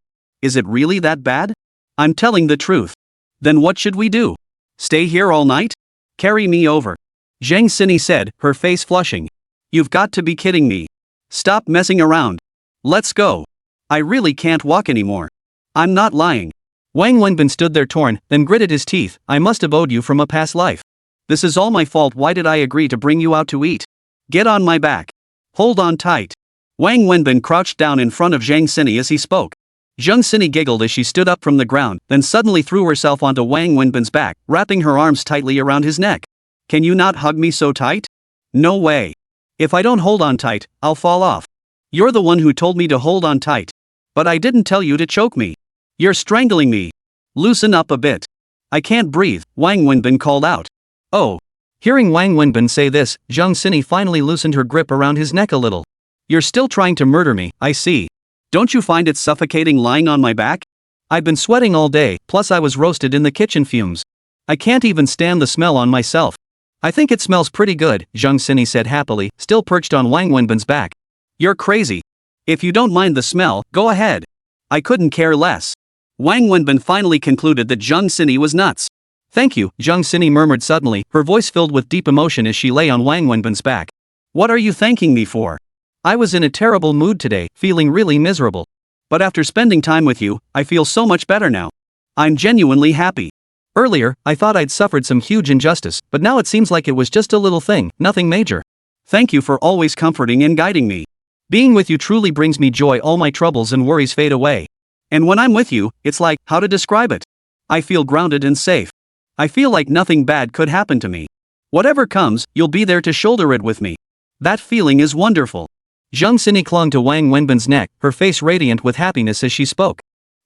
Is it really that bad? I'm telling the truth. Then what should we do? Stay here all night? Carry me over. Zhang Xini said, her face flushing. You've got to be kidding me. Stop messing around. Let's go. I really can't walk anymore. I'm not lying. Wang Wenbin stood there torn, then gritted his teeth. I must have owed you from a past life. This is all my fault. Why did I agree to bring you out to eat? Get on my back. Hold on tight. Wang Wenbin crouched down in front of Zhang Xini as he spoke. Zhang Xini giggled as she stood up from the ground, then suddenly threw herself onto Wang Wenbin's back, wrapping her arms tightly around his neck. Can you not hug me so tight? No way. If I don't hold on tight, I'll fall off. You're the one who told me to hold on tight. But I didn't tell you to choke me. You're strangling me. Loosen up a bit. I can't breathe, Wang Wenbin called out. Oh. Hearing Wang Wenbin say this, Zhang Xini finally loosened her grip around his neck a little. You're still trying to murder me, I see. Don't you find it suffocating lying on my back? I've been sweating all day, plus I was roasted in the kitchen fumes. I can't even stand the smell on myself. I think it smells pretty good, Zhang Xini said happily, still perched on Wang Wenbin's back. You're crazy. If you don't mind the smell, go ahead. I couldn't care less. Wang Wenbin finally concluded that Zhang Xini was nuts. Thank you, Zhang Xini murmured suddenly, her voice filled with deep emotion as she lay on Wang Wenbin's back. What are you thanking me for? I was in a terrible mood today, feeling really miserable. But after spending time with you, I feel so much better now. I'm genuinely happy. Earlier, I thought I'd suffered some huge injustice, but now it seems like it was just a little thing, nothing major. Thank you for always comforting and guiding me. Being with you truly brings me joy. All my troubles and worries fade away. And when I'm with you, it's like, how to describe it? I feel grounded and safe. I feel like nothing bad could happen to me. Whatever comes, you'll be there to shoulder it with me. That feeling is wonderful. Zhang Xini clung to Wang Wenbin's neck, her face radiant with happiness as she spoke.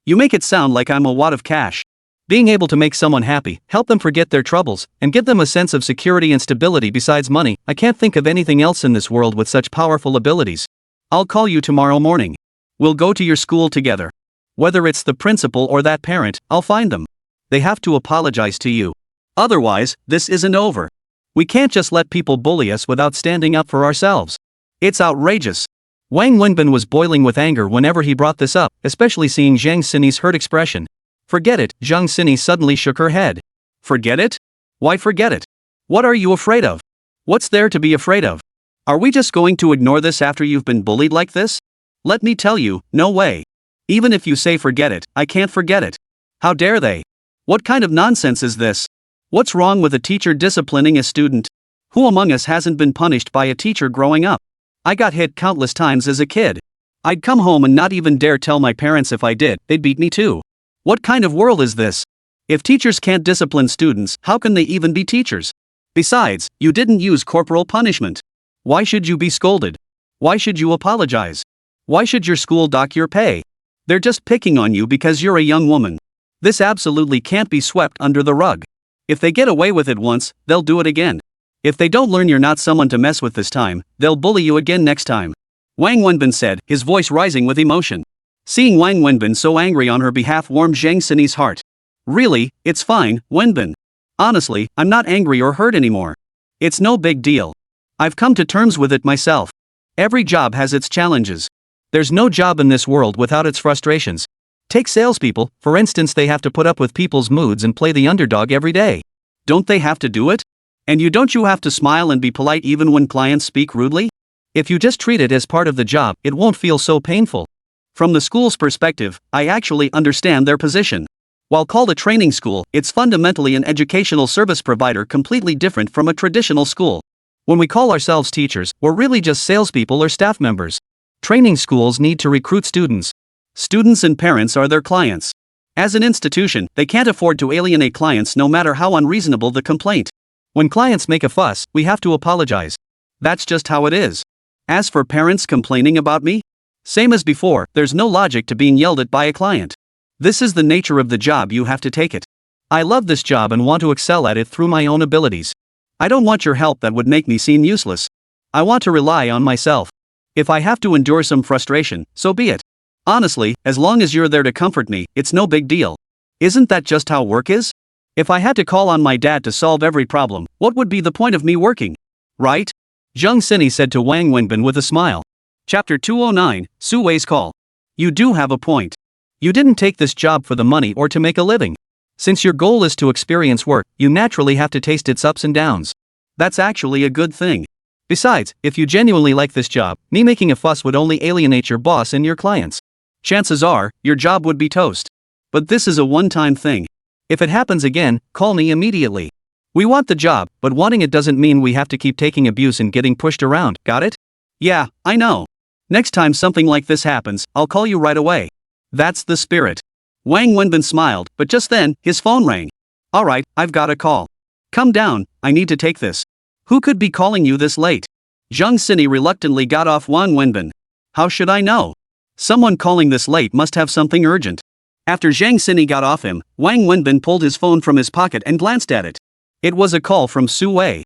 You make it sound like I'm a wad of cash. Being able to make someone happy, help them forget their troubles, and give them a sense of security and stability besides money, I can't think of anything else in this world with such powerful abilities. I'll call you tomorrow morning. We'll go to your school together. Whether it's the principal or that parent, I'll find them. They have to apologize to you. Otherwise, this isn't over. We can't just let people bully us without standing up for ourselves. It's outrageous. Wang Wenbin was boiling with anger whenever he brought this up, especially seeing Zhang Xini's hurt expression. Forget it, Zhang Xini suddenly shook her head. Forget it? Why forget it? What are you afraid of? What's there to be afraid of? Are we just going to ignore this after you've been bullied like this? Let me tell you, no way. Even if you say forget it, I can't forget it. How dare they? What kind of nonsense is this? What's wrong with a teacher disciplining a student? Who among us hasn't been punished by a teacher growing up? I got hit countless times as a kid. I'd come home and not even dare tell my parents if I did, they'd beat me too. What kind of world is this? If teachers can't discipline students, how can they even be teachers? Besides, you didn't use corporal punishment. Why should you be scolded? Why should you apologize? Why should your school dock your pay? They're just picking on you because you're a young woman. This absolutely can't be swept under the rug. If they get away with it once, they'll do it again. If they don't learn you're not someone to mess with this time, they'll bully you again next time. Wang Wenbin said, his voice rising with emotion. Seeing Wang Wenbin so angry on her behalf warmed Zhang Xinyi's heart. Really, it's fine, Wenbin. Honestly, I'm not angry or hurt anymore. It's no big deal. I've come to terms with it myself. Every job has its challenges. There's no job in this world without its frustrations. Take salespeople, for instance, they have to put up with people's moods and play the underdog every day. Don't they have to do it? And don't you have to smile and be polite even when clients speak rudely? If you just treat it as part of the job, it won't feel so painful. From the school's perspective, I actually understand their position. While called a training school, it's fundamentally an educational service provider completely different from a traditional school. When we call ourselves teachers, we're really just salespeople or staff members. Training schools need to recruit students. Students and parents are their clients. As an institution, they can't afford to alienate clients no matter how unreasonable the complaint. When clients make a fuss, we have to apologize. That's just how it is. As for parents complaining about me? Same as before, there's no logic to being yelled at by a client. This is the nature of the job, you have to take it. I love this job and want to excel at it through my own abilities. I don't want your help, that would make me seem useless. I want to rely on myself. If I have to endure some frustration, so be it. Honestly, as long as you're there to comfort me, it's no big deal. Isn't that just how work is? If I had to call on my dad to solve every problem, what would be the point of me working? Right? Zhang Xinyi said to Wang Wenbin with a smile. Chapter 209, Su Wei's Call. You do have a point. You didn't take this job for the money or to make a living. Since your goal is to experience work, you naturally have to taste its ups and downs. That's actually a good thing. Besides, if you genuinely like this job, me making a fuss would only alienate your boss and your clients. Chances are, your job would be toast. But this is a one-time thing. If it happens again, call me immediately. We want the job, but wanting it doesn't mean we have to keep taking abuse and getting pushed around, got it? Yeah, I know. Next time something like this happens, I'll call you right away. That's the spirit. Wang Wenbin smiled, but just then, his phone rang. Alright, I've got a call. Come down, I need to take this. Who could be calling you this late? Zhang Xinyi reluctantly got off Wang Wenbin. How should I know? Someone calling this late must have something urgent. After Zhang Xinyi got off him, Wang Wenbin pulled his phone from his pocket and glanced at it. It was a call from Su Wei.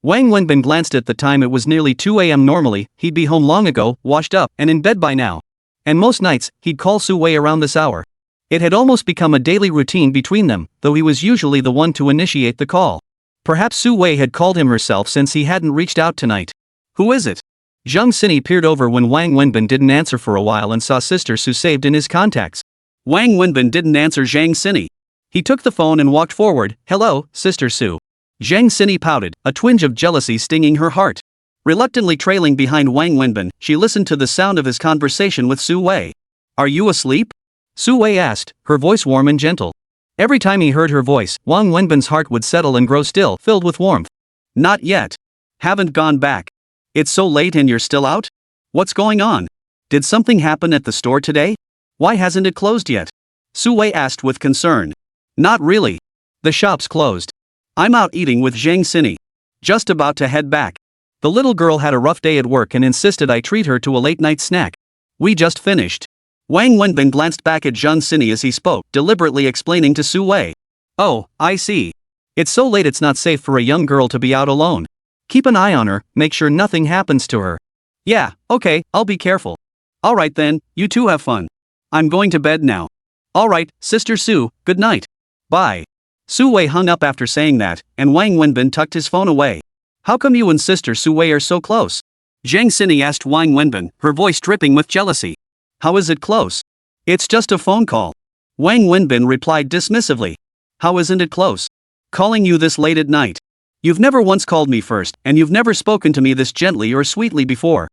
Wang Wenbin glanced at the time. It was nearly 2 a.m. Normally, he'd be home long ago, washed up, and in bed by now. And most nights, he'd call Su Wei around this hour. It had almost become a daily routine between them, though he was usually the one to initiate the call. Perhaps Su Wei had called him herself since he hadn't reached out tonight. Who is it? Zhang Xinyi peered over when Wang Wenbin didn't answer for a while and saw Sister Su saved in his contacts. Wang Wenbin didn't answer Zhang Xinyi. He took the phone and walked forward. Hello, Sister Su. Zhang Xinyi pouted, a twinge of jealousy stinging her heart. Reluctantly trailing behind Wang Wenbin, she listened to the sound of his conversation with Su Wei. Are you asleep? Su Wei asked, her voice warm and gentle. Every time he heard her voice, Wang Wenbin's heart would settle and grow still, filled with warmth. Not yet. Haven't gone back. It's so late and you're still out? What's going on? Did something happen at the store today? Why hasn't it closed yet? Su Wei asked with concern. Not really. The shop's closed. I'm out eating with Zhang Xinyi. Just about to head back. The little girl had a rough day at work and insisted I treat her to a late-night snack. We just finished. Wang Wenbin glanced back at Zhang Xinyi as he spoke, deliberately explaining to Su Wei. Oh, I see. It's so late it's not safe for a young girl to be out alone. Keep an eye on her, make sure nothing happens to her. Yeah, okay, I'll be careful. Alright then, you two have fun. I'm going to bed now. Alright, Sister Su, good night. Bye. Su Wei hung up after saying that, and Wang Wenbin tucked his phone away. How come you and Sister Su Wei are so close? Zhang Xinyi asked Wang Wenbin, her voice dripping with jealousy. How is it close? It's just a phone call. Wang Wenbin replied dismissively. How isn't it close? Calling you this late at night. You've never once called me first, and you've never spoken to me this gently or sweetly before.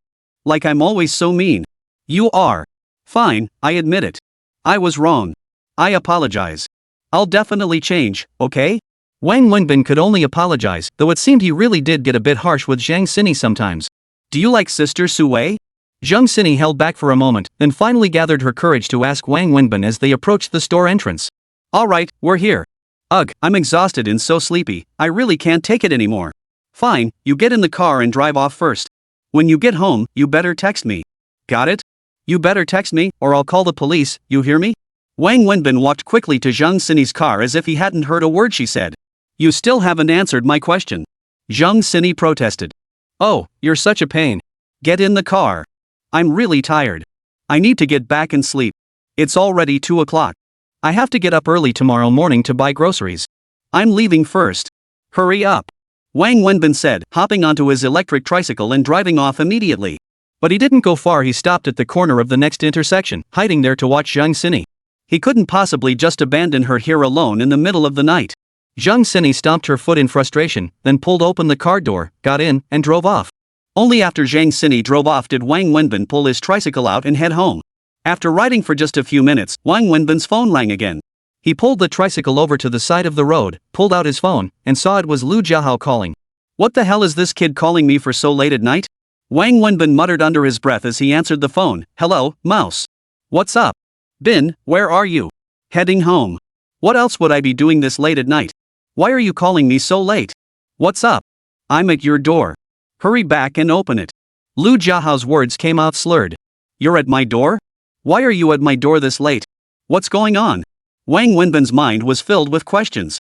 Like I'm always so mean. You are. Fine, I admit it. I was wrong. I apologize. I'll definitely change, okay? Wang Wenbin could only apologize, though it seemed he really did get a bit harsh with Zhang Sini sometimes. Do you like Sister Sui? Zhang Sini held back for a moment, then finally gathered her courage to ask Wang Wenbin as they approached the store entrance. Alright, we're here. Ugh, I'm exhausted and so sleepy, I really can't take it anymore. Fine, you get in the car and drive off first. When you get home, you better text me. Got it? You better text me, or I'll call the police, you hear me? Wang Wenbin walked quickly to Zhang Sini's car as if he hadn't heard a word she said. You still haven't answered my question. Zhang Sini protested. Oh, you're such a pain. Get in the car. I'm really tired. I need to get back and sleep. It's already 2 o'clock. I have to get up early tomorrow morning to buy groceries. I'm leaving first. Hurry up. Wang Wenbin said, hopping onto his electric tricycle and driving off immediately. But he didn't go far. He stopped at the corner of the next intersection, hiding there to watch Zhang Sini. He couldn't possibly just abandon her here alone in the middle of the night. Zhang Sini stomped her foot in frustration, then pulled open the car door, got in, and drove off. Only after Zhang Sini drove off did Wang Wenbin pull his tricycle out and head home. After riding for just a few minutes, Wang Wenbin's phone rang again. He pulled the tricycle over to the side of the road, pulled out his phone, and saw it was Lu Jiahao calling. What the hell is this kid calling me for so late at night? Wang Wenbin muttered under his breath as he answered the phone. Hello, Mouse. What's up? Bin, where are you? Heading home. What else would I be doing this late at night? Why are you calling me so late? What's up? I'm at your door. Hurry back and open it. Lu Jiahao's words came out slurred. You're at my door? Why are you at my door this late? What's going on? Wang Wenbin's mind was filled with questions.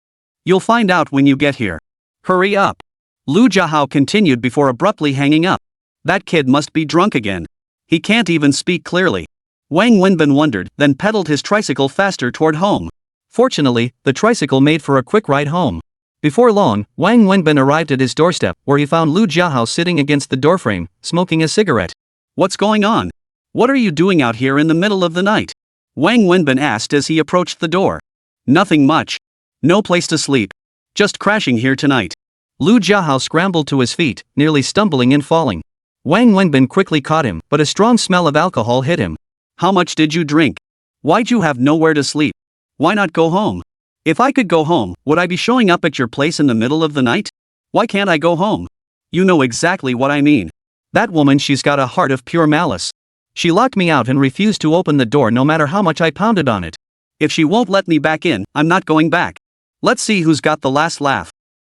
You'll find out when you get here. Hurry up. Lu Jiahao continued before abruptly hanging up. That kid must be drunk again. He can't even speak clearly. Wang Wenbin wondered, then pedaled his tricycle faster toward home. Fortunately, the tricycle made for a quick ride home. Before long, Wang Wenbin arrived at his doorstep, where he found Lu Jiahao sitting against the doorframe, smoking a cigarette. What's going on? What are you doing out here in the middle of the night? Wang Wenbin asked as he approached the door. Nothing much. No place to sleep. Just crashing here tonight. Lu Jiahao scrambled to his feet, nearly stumbling and falling. Wang Wenbin quickly caught him, but a strong smell of alcohol hit him. How much did you drink? Why'd you have nowhere to sleep? Why not go home? If I could go home, would I be showing up at your place in the middle of the night? Why can't I go home? You know exactly what I mean. That woman, she's got a heart of pure malice. She locked me out and refused to open the door no matter how much I pounded on it. If she won't let me back in, I'm not going back. Let's see who's got the last laugh.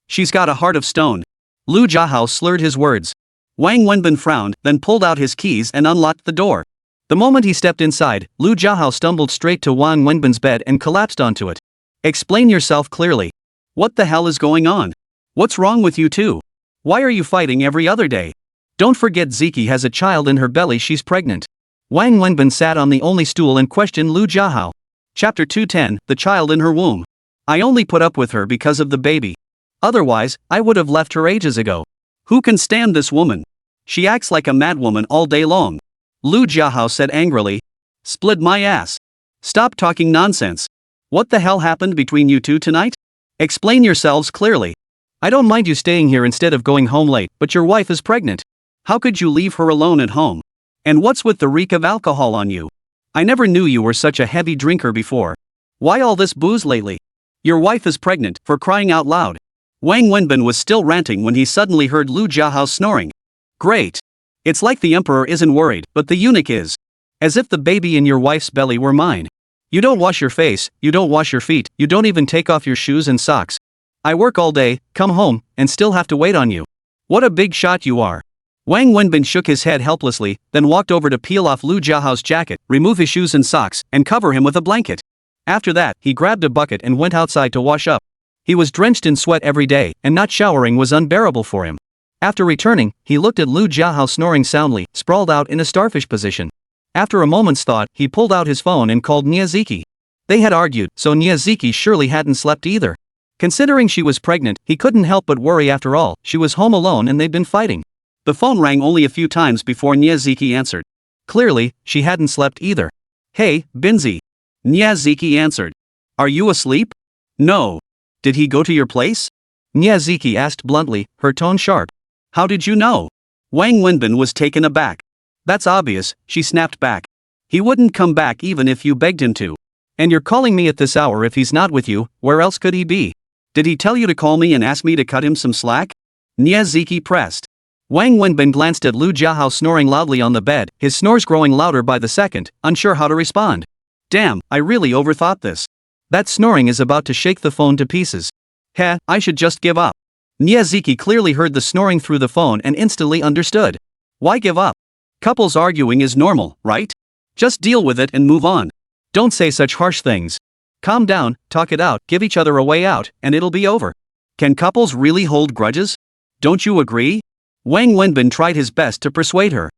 She's got a heart of stone. Lu Jiahao slurred his words. Wang Wenbin frowned, then pulled out his keys and unlocked the door. The moment he stepped inside, Lu Jiahao stumbled straight to Wang Wenbin's bed and collapsed onto it. Explain yourself clearly. What the hell is going on? What's wrong with you two? Why are you fighting every other day? Don't forget Ziki has a child in her belly, she's pregnant. Wang Wenbin sat on the only stool and questioned Lu Jiahao. Chapter 210, The Child in Her Womb. I only put up with her because of the baby. Otherwise, I would have left her ages ago. Who can stand this woman? She acts like a madwoman all day long. Lu Jiahao said angrily. Split my ass. Stop talking nonsense. What the hell happened between you two tonight? Explain yourselves clearly. I don't mind you staying here instead of going home late, but your wife is pregnant. How could you leave her alone at home? And what's with the reek of alcohol on you? I never knew you were such a heavy drinker before. Why all this booze lately? Your wife is pregnant, for crying out loud. Wang Wenbin was still ranting when he suddenly heard Lu Jiahao snoring. Great. It's like the emperor isn't worried, but the eunuch is. As if the baby in your wife's belly were mine. You don't wash your face, you don't wash your feet, you don't even take off your shoes and socks. I work all day, come home, and still have to wait on you. What a big shot you are. Wang Wenbin shook his head helplessly, then walked over to peel off Lu Jiahao's jacket, remove his shoes and socks, and cover him with a blanket. After that, he grabbed a bucket and went outside to wash up. He was drenched in sweat every day, and not showering was unbearable for him. After returning, he looked at Lu Jiahao snoring soundly, sprawled out in a starfish position. After a moment's thought, he pulled out his phone and called Niaziki. They had argued, so Niaziki surely hadn't slept either. Considering she was pregnant, he couldn't help but worry. After all, she was home alone and they'd been fighting. The phone rang only a few times before Niaziki answered. Clearly, she hadn't slept either. Hey, Binzi. Niaziki answered. Are you asleep? No. Did he go to your place? Niaziki asked bluntly, her tone sharp. How did you know? Wang Wenbin was taken aback. That's obvious, she snapped back. He wouldn't come back even if you begged him to. And you're calling me at this hour if he's not with you, where else could he be? Did he tell you to call me and ask me to cut him some slack? Ziki pressed. Wang Wenbin glanced at Lu Jiahao snoring loudly on the bed, his snores growing louder by the second, unsure how to respond. Damn, I really overthought this. That snoring is about to shake the phone to pieces. Heh, I should just give up. Ziki clearly heard the snoring through the phone and instantly understood. Why give up? Couples arguing is normal, right? Just deal with it and move on. Don't say such harsh things. Calm down, talk it out, give each other a way out, and it'll be over. Can couples really hold grudges? Don't you agree? Wang Wenbin tried his best to persuade her.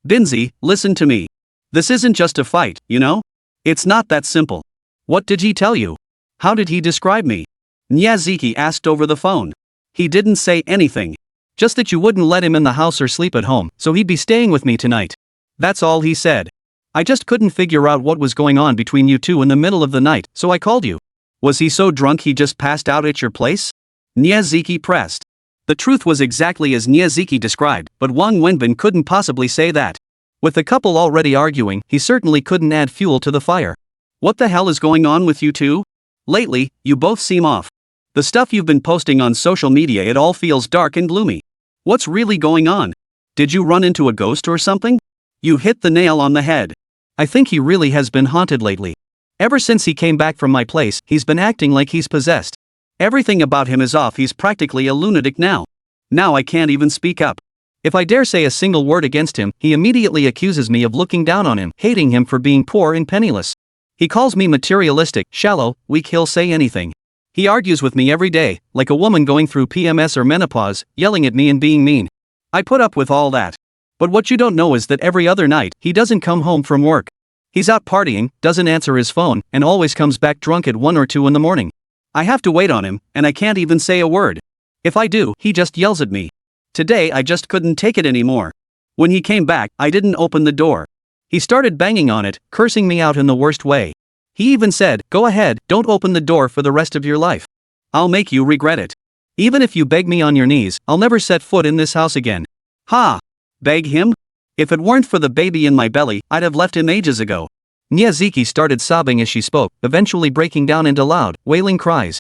Binzi, listen to me. This isn't just a fight, you know? It's not that simple. What did he tell you? How did he describe me? Ziki asked over the phone. He didn't say anything. Just that you wouldn't let him in the house or sleep at home, so he'd be staying with me tonight. That's all he said. I just couldn't figure out what was going on between you two in the middle of the night, so I called you. Was he so drunk he just passed out at your place? Ziki pressed. The truth was exactly as Ziki described, but Wang Wenbin couldn't possibly say that. With the couple already arguing, he certainly couldn't add fuel to the fire. What the hell is going on with you two? Lately, you both seem off. The stuff you've been posting on social media, it all feels dark and gloomy. What's really going on? Did you run into a ghost or something? You hit the nail on the head. I think he really has been haunted lately. Ever since he came back from my place, he's been acting like he's possessed. Everything about him is off, he's practically a lunatic now. Now I can't even speak up. If I dare say a single word against him, he immediately accuses me of looking down on him, hating him for being poor and penniless. He calls me materialistic, shallow, weak, he'll say anything. He argues with me every day, like a woman going through PMS or menopause, yelling at me and being mean. I put up with all that. But what you don't know is that every other night, he doesn't come home from work. He's out partying, doesn't answer his phone, and always comes back drunk at 1 or 2 in the morning. I have to wait on him, and I can't even say a word. If I do, he just yells at me. Today I just couldn't take it anymore. When he came back, I didn't open the door. He started banging on it, cursing me out in the worst way. He even said, "Go ahead, don't open the door for the rest of your life. I'll make you regret it. Even if you beg me on your knees, I'll never set foot in this house again." Ha! Beg him? If it weren't for the baby in my belly, I'd have left him ages ago. Ziki started sobbing as she spoke, eventually breaking down into loud, wailing cries.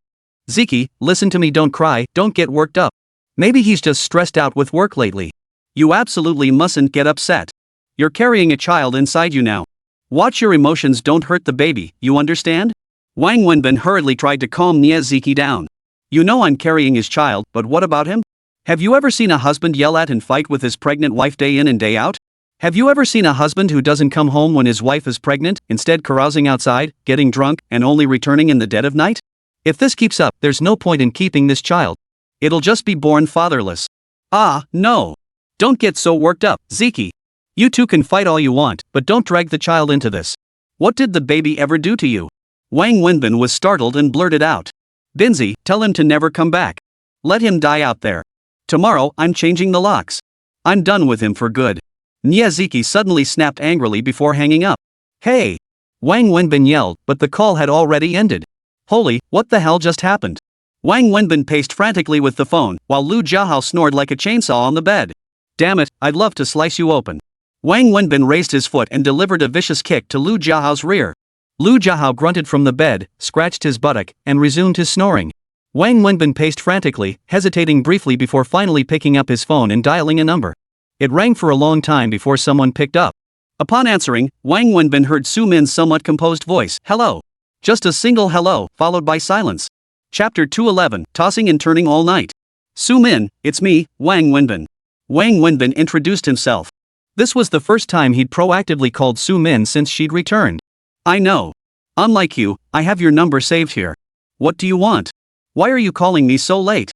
Ziki, listen to me, don't cry, don't get worked up. Maybe he's just stressed out with work lately. You absolutely mustn't get upset. You're carrying a child inside you now. Watch your emotions don't hurt the baby, you understand? Wang Wenbin hurriedly tried to calm Ziki down. You know I'm carrying his child, but what about him? Have you ever seen a husband yell at and fight with his pregnant wife day in and day out? Have you ever seen a husband who doesn't come home when his wife is pregnant, instead carousing outside, getting drunk, and only returning in the dead of night? If this keeps up, there's no point in keeping this child. It'll just be born fatherless. Ah, no. Don't get so worked up, Ziki. You two can fight all you want, but don't drag the child into this. What did the baby ever do to you? Wang Wenbin was startled and blurted out. Binzi, tell him to never come back. Let him die out there. Tomorrow, I'm changing the locks. I'm done with him for good. Ziki suddenly snapped angrily before hanging up. Hey! Wang Wenbin yelled, but the call had already ended. Holy, what the hell just happened? Wang Wenbin paced frantically with the phone, while Lu Jiahao snored like a chainsaw on the bed. Damn it, I'd love to slice you open. Wang Wenbin raised his foot and delivered a vicious kick to Lu Jiahao's rear. Lu Jiahao grunted from the bed, scratched his buttock, and resumed his snoring. Wang Wenbin paced frantically, hesitating briefly before finally picking up his phone and dialing a number. It rang for a long time before someone picked up. Upon answering, Wang Wenbin heard Su Min's somewhat composed voice, "Hello." Just a single hello, followed by silence. Chapter 211, Tossing and Turning All Night. Su Min, it's me, Wang Wenbin. Wang Wenbin introduced himself. This was the first time he'd proactively called Su Min since she'd returned. I know. Unlike you, I have your number saved here. What do you want? Why are you calling me so late?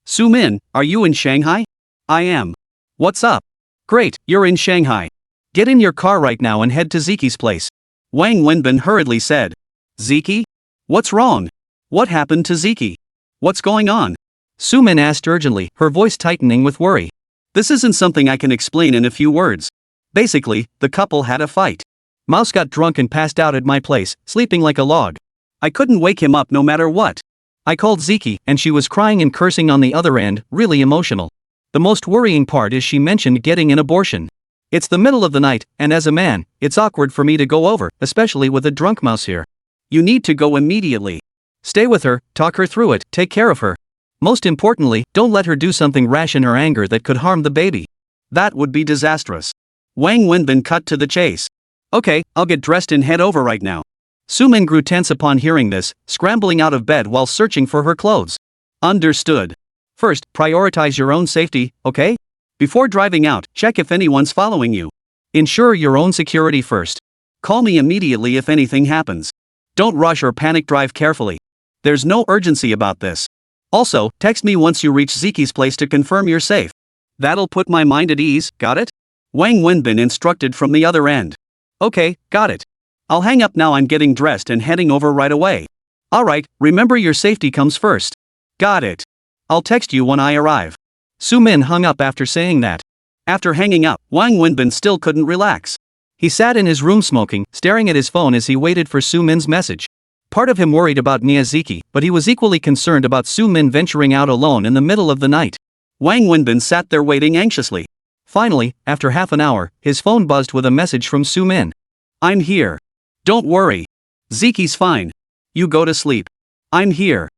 Su Min, are you in Shanghai? I am. What's up? Great, you're in Shanghai. Get in your car right now and head to Ziki's place. Wang Wenbin hurriedly said. Ziki? What's wrong? What happened to Ziki? What's going on? Su Min asked urgently, her voice tightening with worry. This isn't something I can explain in a few words. Basically, the couple had a fight. Mouse got drunk and passed out at my place, sleeping like a log. I couldn't wake him up no matter what. I called Ziki, and she was crying and cursing on the other end, really emotional. The most worrying part is she mentioned getting an abortion. It's the middle of the night, and as a man, it's awkward for me to go over, especially with a drunk mouse here. You need to go immediately. Stay with her, talk her through it, take care of her. Most importantly, don't let her do something rash in her anger that could harm the baby. That would be disastrous. Wang Wenbin cut to the chase. Okay, I'll get dressed and head over right now. Sumin grew tense upon hearing this, scrambling out of bed while searching for her clothes. Understood. First, prioritize your own safety, okay? Before driving out, check if anyone's following you. Ensure your own security first. Call me immediately if anything happens. Don't rush or panic, drive carefully. There's no urgency about this. Also, text me once you reach Ziki's place to confirm you're safe. That'll put my mind at ease, got it? Wang Wenbin instructed from the other end. Okay, got it. I'll hang up now, I'm getting dressed and heading over right away. Alright, remember your safety comes first. Got it. I'll text you when I arrive. Sumin hung up after saying that. After hanging up, Wang Wenbin still couldn't relax. He sat in his room smoking, staring at his phone as he waited for Sumin's message. Part of him worried about Miyazaki, but he was equally concerned about Sumin venturing out alone in the middle of the night. Wang Wenbin sat there waiting anxiously. Finally, after half an hour, his phone buzzed with a message from Sumin. I'm here. Don't worry. Ziki's fine. You go to sleep. I'm here.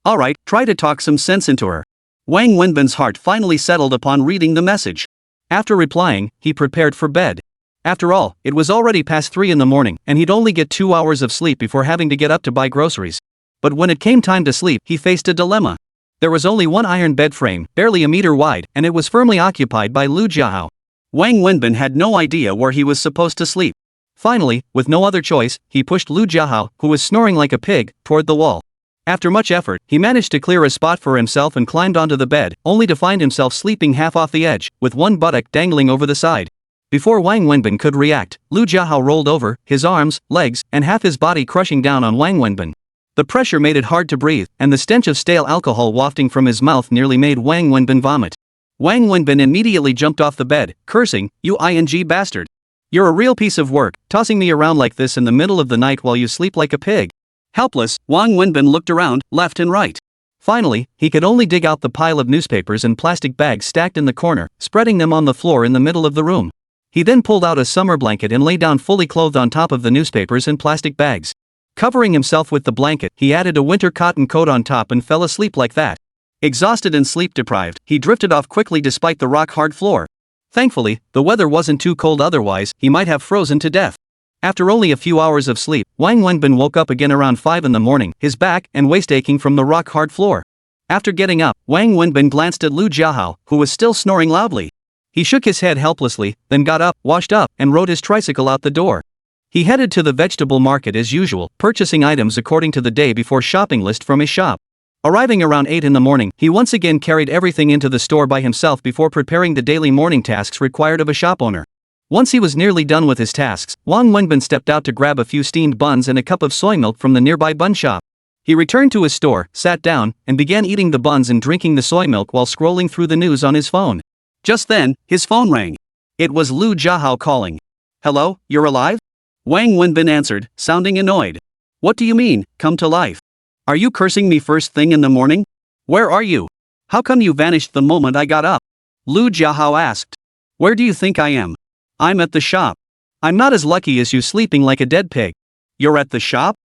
Alright, try to talk some sense into her. Wang Wenbin's heart finally settled upon reading the message. After replying, he prepared for bed. After all, it was already past 3 in the morning, and he'd only get 2 hours of sleep before having to get up to buy groceries. But when it came time to sleep, he faced a dilemma. There was only one iron bed frame, barely a meter wide, and it was firmly occupied by Lu Jiahao. Wang Wenbin had no idea where he was supposed to sleep. Finally, with no other choice, he pushed Lu Jiahao, who was snoring like a pig, toward the wall. After much effort, he managed to clear a spot for himself and climbed onto the bed, only to find himself sleeping half off the edge, with one buttock dangling over the side. Before Wang Wenbin could react, Lu Jiahao rolled over, his arms, legs, and half his body crushing down on Wang Wenbin. The pressure made it hard to breathe, and the stench of stale alcohol wafting from his mouth nearly made Wang Wenbin vomit. Wang Wenbin immediately jumped off the bed, cursing, "You ing bastard. You're a real piece of work, tossing me around like this in the middle of the night while you sleep like a pig." Helpless, Wang Wenbin looked around, left and right. Finally, he could only dig out the pile of newspapers and plastic bags stacked in the corner, spreading them on the floor in the middle of the room. He then pulled out a summer blanket and lay down fully clothed on top of the newspapers and plastic bags. Covering himself with the blanket, he added a winter cotton coat on top and fell asleep like that. Exhausted and sleep-deprived, he drifted off quickly despite the rock-hard floor. Thankfully, the weather wasn't too cold, otherwise he might have frozen to death. After only a few hours of sleep, Wang Wenbin woke up again around 5 in the morning, his back and waist aching from the rock-hard floor. After getting up, Wang Wenbin glanced at Lu Jiahao, who was still snoring loudly. He shook his head helplessly, then got up, washed up, and rode his tricycle out the door. He headed to the vegetable market as usual, purchasing items according to the day before shopping list from his shop. Arriving around 8 in the morning, he once again carried everything into the store by himself before preparing the daily morning tasks required of a shop owner. Once he was nearly done with his tasks, Wang Wenbin stepped out to grab a few steamed buns and a cup of soy milk from the nearby bun shop. He returned to his store, sat down, and began eating the buns and drinking the soy milk while scrolling through the news on his phone. Just then, his phone rang. It was Lu Jiahao calling. "Hello, you're alive?" Wang Wenbin answered, sounding annoyed. "What do you mean, come to life? Are you cursing me first thing in the morning? Where are you? How come you vanished the moment I got up?" Lu Jiahao asked. "Where do you think I am? I'm at the shop. I'm not as lucky as you sleeping like a dead pig." "You're at the shop?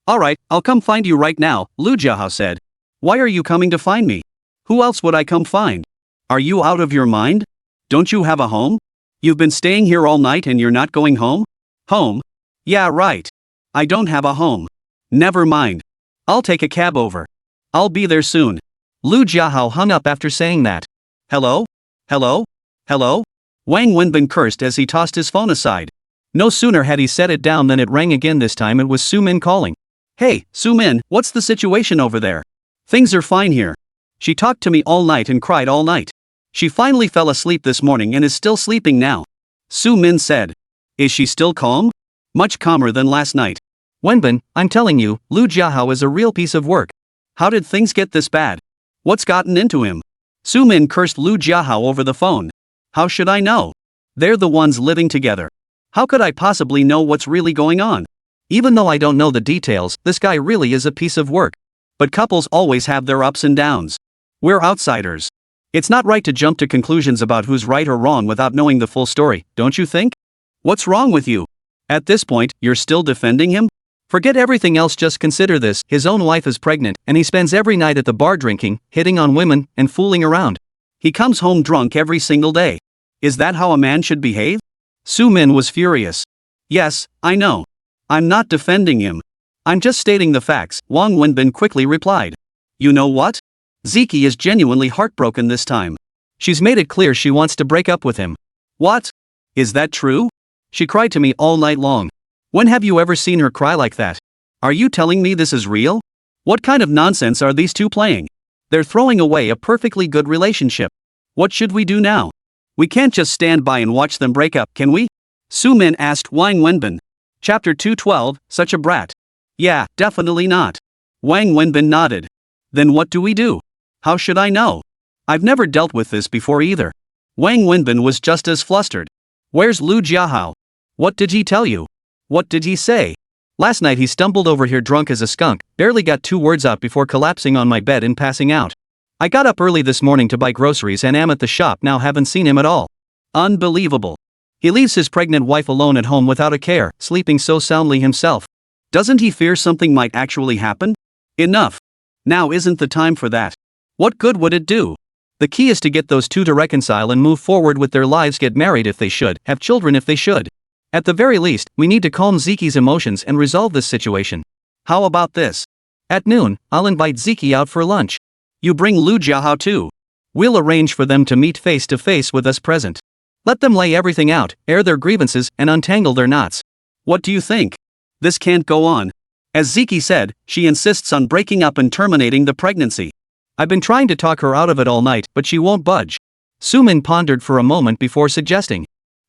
Alright, I'll come find you right now," Lu Jiahao said. "Why are you coming to find me? Who else would I come find? Are you out of your mind? Don't you have a home? You've been staying here all night and you're not going home?" "Home? Yeah, right. I don't have a home. Never mind. I'll take a cab over. I'll be there soon." Lu Jiahao hung up after saying that. "Hello? Hello? Hello?" Wang Wenbin cursed as he tossed his phone aside. No sooner had he set it down than it rang again. This time it was Sumin calling. "Hey, Sumin, what's the situation over there?" "Things are fine here. She talked to me all night and cried all night. She finally fell asleep this morning and is still sleeping now," Sumin said. "Is she still calm?" "Much calmer than last night." "Wenbin, I'm telling you, Lu Jiahao is a real piece of work. How did things get this bad? What's gotten into him?" Sumin cursed Lu Jiahao over the phone. "How should I know? They're the ones living together. How could I possibly know what's really going on? Even though I don't know the details, this guy really is a piece of work. But couples always have their ups and downs. We're outsiders. It's not right to jump to conclusions about who's right or wrong without knowing the full story, don't you think? What's wrong with you? At this point, you're still defending him? Forget everything else, just consider this: his own wife is pregnant, and he spends every night at the bar drinking, hitting on women, and fooling around. He comes home drunk every single day. Is that how a man should behave? Su Min was furious. Yes, I know. I'm not defending him. I'm just stating the facts, Wang Wenbin quickly replied. You know what? Ziki is genuinely heartbroken this time. She's made it clear she wants to break up with him. What? Is that true? She cried to me all night long. When have you ever seen her cry like that? Are you telling me this is real? What kind of nonsense are these two playing? They're throwing away a perfectly good relationship. What should we do now? We can't just stand by and watch them break up, can we? Su Min asked Wang Wenbin. Chapter 212, Such a Brat. Yeah, definitely not. Wang Wenbin nodded. Then what do we do? How should I know? I've never dealt with this before either. Wang Wenbin was just as flustered. Where's Lu Jiahao? What did he tell you? What did he say? Last night he stumbled over here drunk as a skunk, barely got 2 words out before collapsing on my bed and passing out. I got up early this morning to buy groceries and am at the shop now, haven't seen him at all. Unbelievable. He leaves his pregnant wife alone at home without a care, sleeping so soundly himself. Doesn't he fear something might actually happen? Enough. Now isn't the time for that. What good would it do? The key is to get those two to reconcile and move forward with their lives, get married if they should, have children if they should. At the very least, we need to calm Ziki's emotions and resolve this situation. How about this? At noon, I'll invite Ziki out for lunch. You bring Lu Jiahao too. We'll arrange for them to meet face to face with us present. Let them lay everything out, air their grievances, and untangle their knots. What do you think? This can't go on. As Ziki said, she insists on breaking up and terminating the pregnancy. I've been trying to talk her out of it all night, but she won't budge. Su Min pondered for a moment before suggesting.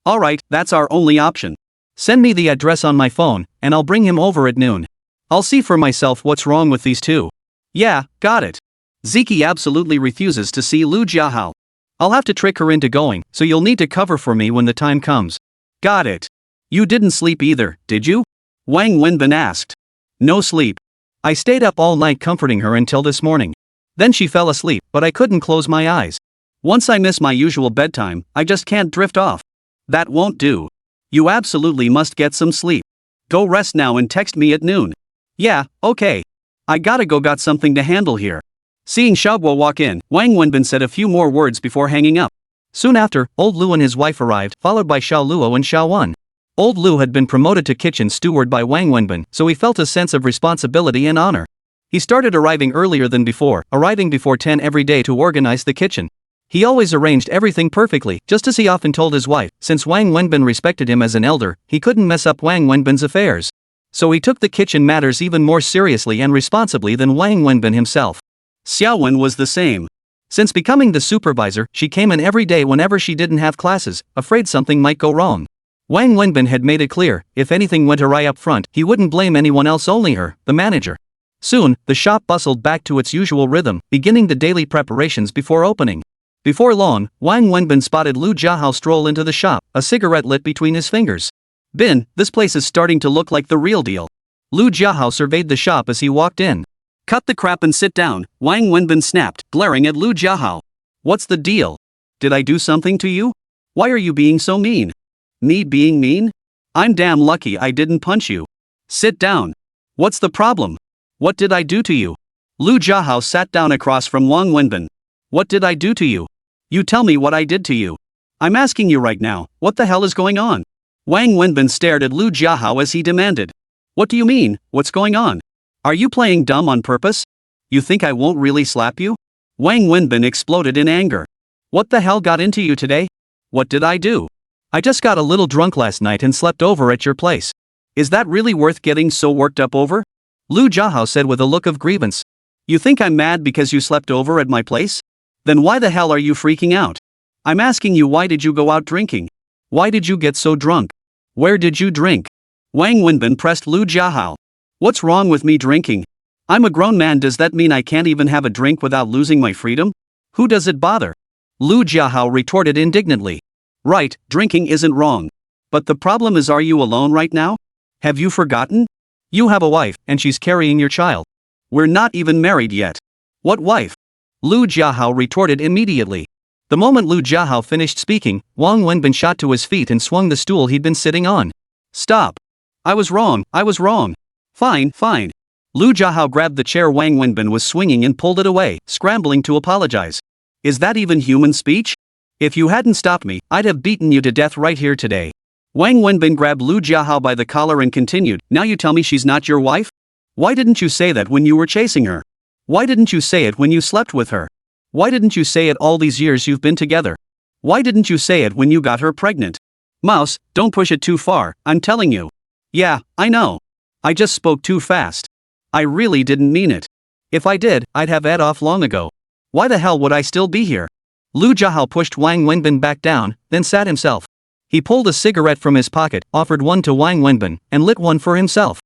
Alright, that's our only option. Send me the address on my phone, and I'll bring him over at noon. I'll see for myself what's wrong with these two. Yeah, got it. Ziki absolutely refuses to see Lu Jiahao. I'll have to trick her into going, so you'll need to cover for me when the time comes. Got it. You didn't sleep either, did you? Wang Wenbin asked. No sleep. I stayed up all night comforting her until this morning. Then she fell asleep, but I couldn't close my eyes. Once I miss my usual bedtime, I just can't drift off. That won't do. You absolutely must get some sleep. Go rest now and text me at noon. Yeah, okay. I gotta go, got something to handle here. Seeing Xiaoguo walk in, Wang Wenbin said a few more words before hanging up. Soon after, Old Lu and his wife arrived, followed by Xiao Luo and Xiao Wen. Old Lu had been promoted to kitchen steward by Wang Wenbin, so he felt a sense of responsibility and honor. He started arriving earlier than before, arriving before 10 every day to organize the kitchen. He always arranged everything perfectly, just as he often told his wife, since Wang Wenbin respected him as an elder, he couldn't mess up Wang Wenbin's affairs. So he took the kitchen matters even more seriously and responsibly than Wang Wenbin himself. Xiao Wen was the same. Since becoming the supervisor, she came in every day whenever she didn't have classes, afraid something might go wrong. Wang Wenbin had made it clear, if anything went awry up front, he wouldn't blame anyone else, only her, the manager. Soon, the shop bustled back to its usual rhythm, beginning the daily preparations before opening. Before long, Wang Wenbin spotted Lu Jiahao stroll into the shop, a cigarette lit between his fingers. Bin, this place is starting to look like the real deal. Lu Jiahao surveyed the shop as he walked in. Cut the crap and sit down, Wang Wenbin snapped, glaring at Lu Jiahao. What's the deal? Did I do something to you? Why are you being so mean? Me being mean? I'm damn lucky I didn't punch you. Sit down. What's the problem? What did I do to you? Lu Jiahao sat down across from Wang Wenbin. What did I do to you? You tell me what I did to you. I'm asking you right now, what the hell is going on? Wang Wenbin stared at Lu Jiahao as he demanded. What do you mean, what's going on? Are you playing dumb on purpose? You think I won't really slap you? Wang Wenbin exploded in anger. What the hell got into you today? What did I do? I just got a little drunk last night and slept over at your place. Is that really worth getting so worked up over? Lu Jiahao said with a look of grievance. You think I'm mad because you slept over at my place? Then why the hell are you freaking out? I'm asking you, why did you go out drinking? Why did you get so drunk? Where did you drink? Wang Wenbin pressed Lu Jiahao. What's wrong with me drinking? I'm a grown man, does that mean I can't even have a drink without losing my freedom? Who does it bother? Lu Jiahao retorted indignantly. Right, drinking isn't wrong. But the problem is, are you alone right now? Have you forgotten? You have a wife, and she's carrying your child. We're not even married yet. What wife? Lu Jiahao retorted immediately. The moment Lu Jiahao finished speaking, Wang Wenbin shot to his feet and swung the stool he'd been sitting on. Stop. I was wrong. Fine, fine. Lu Jiahao grabbed the chair Wang Wenbin was swinging and pulled it away, scrambling to apologize. Is that even human speech? If you hadn't stopped me, I'd have beaten you to death right here today. Wang Wenbin grabbed Lu Jiahao by the collar and continued, now you tell me she's not your wife? Why didn't you say that when you were chasing her? Why didn't you say it when you slept with her? Why didn't you say it all these years you've been together? Why didn't you say it when you got her pregnant? Mouse, don't push it too far, I'm telling you. Yeah, I know. I just spoke too fast. I really didn't mean it. If I did, I'd have ed off long ago. Why the hell would I still be here? Lu Jiahao pushed Wang Wenbin back down, then sat himself. He pulled a cigarette from his pocket, offered one to Wang Wenbin, and lit one for himself.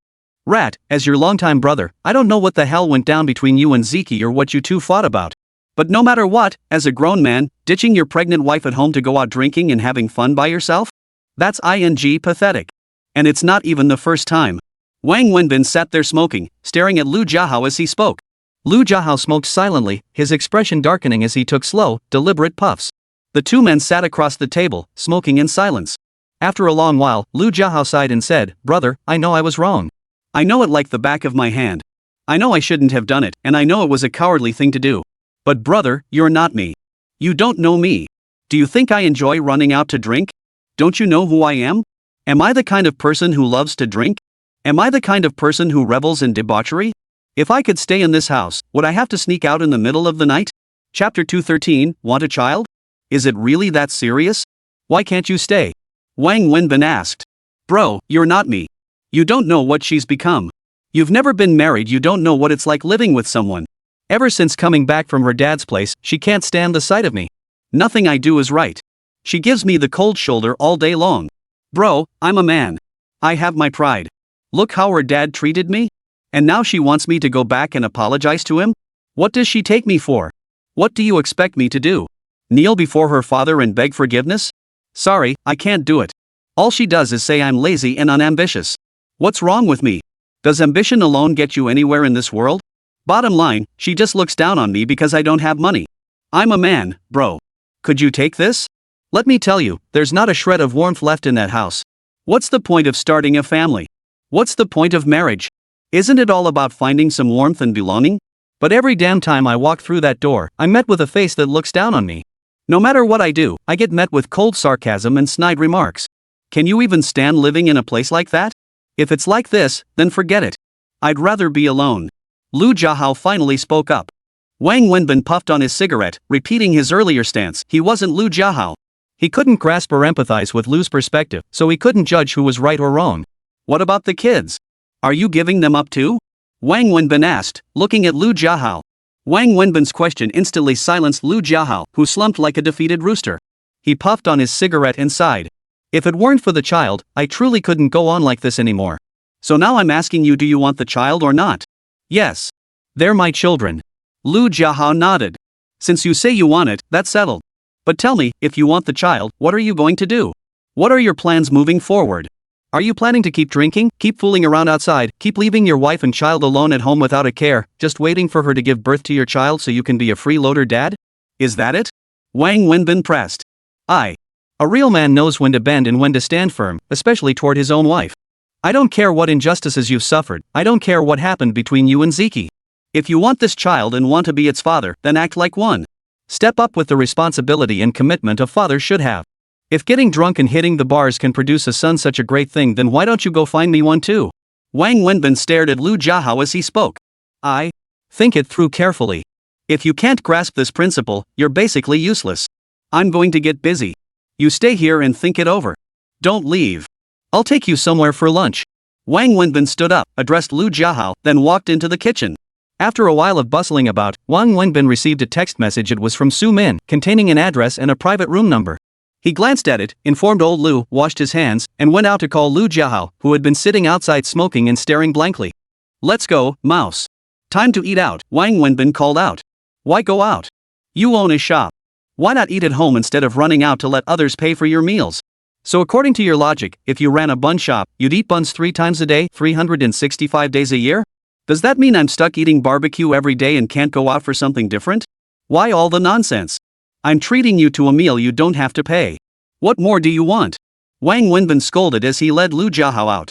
Rat, as your longtime brother, I don't know what the hell went down between you and Zeke or what you two fought about. But no matter what, as a grown man, ditching your pregnant wife at home to go out drinking and having fun by yourself? That's pathetic. And it's not even the first time. Wang Wenbin sat there smoking, staring at Lu Jiahao as he spoke. Lu Jiahao smoked silently, his expression darkening as he took slow, deliberate puffs. The two men sat across the table, smoking in silence. After a long while, Lu Jiahao sighed and said, Brother, I know I was wrong. I know it like the back of my hand. I know I shouldn't have done it, and I know it was a cowardly thing to do. But brother, you're not me. You don't know me. Do you think I enjoy running out to drink? Don't you know who I am? Am I the kind of person who loves to drink? Am I the kind of person who revels in debauchery? If I could stay in this house, would I have to sneak out in the middle of the night? Chapter 213, Want a child? Is it really that serious? Why can't you stay? Wang Wenbin asked. Bro, you're not me. You don't know what she's become. You've never been married, you don't know what it's like living with someone. Ever since coming back from her dad's place, she can't stand the sight of me. Nothing I do is right. She gives me the cold shoulder all day long. Bro, I'm a man. I have my pride. Look how her dad treated me? And now she wants me to go back and apologize to him? What does she take me for? What do you expect me to do? Kneel before her father and beg forgiveness? Sorry, I can't do it. All she does is say I'm lazy and unambitious. What's wrong with me? Does ambition alone get you anywhere in this world? Bottom line, she just looks down on me because I don't have money. I'm a man, bro. Could you take this? Let me tell you, there's not a shred of warmth left in that house. What's the point of starting a family? What's the point of marriage? Isn't it all about finding some warmth and belonging? But every damn time I walk through that door, I'm met with a face that looks down on me. No matter what I do, I get met with cold sarcasm and snide remarks. Can you even stand living in a place like that? If it's like this, then forget it. I'd rather be alone. Lu Jiahao finally spoke up. Wang Wenbin puffed on his cigarette, repeating his earlier stance. He wasn't Lu Jiahao. He couldn't grasp or empathize with Lu's perspective, so he couldn't judge who was right or wrong. What about the kids? Are you giving them up too? Wang Wenbin asked, looking at Lu Jiahao. Wang Wenbin's question instantly silenced Lu Jiahao, who slumped like a defeated rooster. He puffed on his cigarette and sighed. If it weren't for the child, I truly couldn't go on like this anymore. So now I'm asking you, do you want the child or not? Yes. They're my children. Lu Jiahao nodded. Since you say you want it, that's settled. But tell me, if you want the child, what are you going to do? What are your plans moving forward? Are you planning to keep drinking, keep fooling around outside, keep leaving your wife and child alone at home without a care, just waiting for her to give birth to your child so you can be a freeloader dad? Is that it? Wang Wenbin pressed. A real man knows when to bend and when to stand firm, especially toward his own wife. I don't care what injustices you've suffered, I don't care what happened between you and Zeke. If you want this child and want to be its father, then act like one. Step up with the responsibility and commitment a father should have. If getting drunk and hitting the bars can produce a son such a great thing, then why don't you go find me one too? Wang Wenbin stared at Lu Jiahao as he spoke. Think it through carefully. If you can't grasp this principle, you're basically useless. I'm going to get busy. You stay here and think it over. Don't leave. I'll take you somewhere for lunch. Wang Wenbin stood up, addressed Lu Jiahao, then walked into the kitchen. After a while of bustling about, Wang Wenbin received a text message. It was from Su Min, containing an address and a private room number. He glanced at it, informed old Lu, washed his hands, and went out to call Lu Jiahao, who had been sitting outside smoking and staring blankly. Let's go, mouse. Time to eat out, Wang Wenbin called out. Why go out? You own a shop. Why not eat at home instead of running out to let others pay for your meals? So according to your logic, if you ran a bun shop, you'd eat buns 3 times a day, 365 days a year? Does that mean I'm stuck eating barbecue every day and can't go out for something different? Why all the nonsense? I'm treating you to a meal you don't have to pay. What more do you want? Wang Wenbin scolded as he led Lu Jiahao out.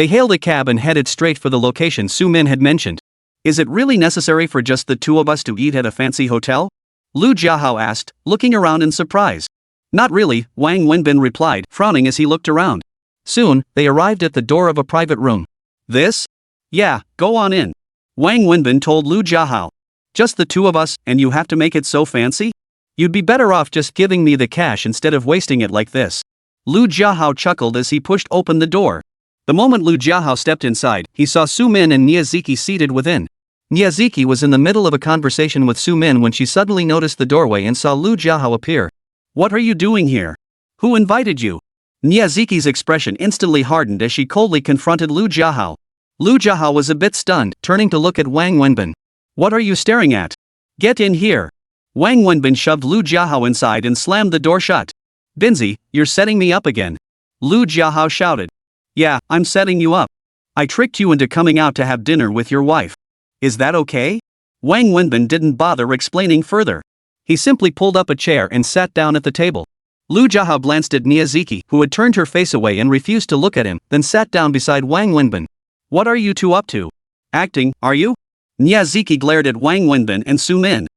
They hailed a cab and headed straight for the location Su Min had mentioned. Is it really necessary for just the two of us to eat at a fancy hotel? Lu Jiahao asked, looking around in surprise. Not really, Wang Wenbin replied, frowning as he looked around. Soon, they arrived at the door of a private room. This? Yeah, go on in. Wang Wenbin told Lu Jiahao. Just the two of us, and you have to make it so fancy? You'd be better off just giving me the cash instead of wasting it like this. Lu Jiahao chuckled as he pushed open the door. The moment Lu Jiahao stepped inside, he saw Su Min and Niazuki seated within. Niazuki was in the middle of a conversation with Su Min when she suddenly noticed the doorway and saw Lu Jiahao appear. What are you doing here? Who invited you? Niazuki's expression instantly hardened as she coldly confronted Lu Jiahao. Lu Jiahao was a bit stunned, turning to look at Wang Wenbin. What are you staring at? Get in here. Wang Wenbin shoved Lu Jiahao inside and slammed the door shut. Binzi, you're setting me up again. Lu Jiahao shouted. Yeah, I'm setting you up. I tricked you into coming out to have dinner with your wife. Is that okay? Wang Wenbin didn't bother explaining further. He simply pulled up a chair and sat down at the table. Lu Jiahao glanced at Niazuki, who had turned her face away and refused to look at him, then sat down beside Wang Wenbin. What are you two up to? Acting, are you? Niazuki glared at Wang Wenbin and Su Min.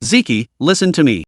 Ziki, listen to me.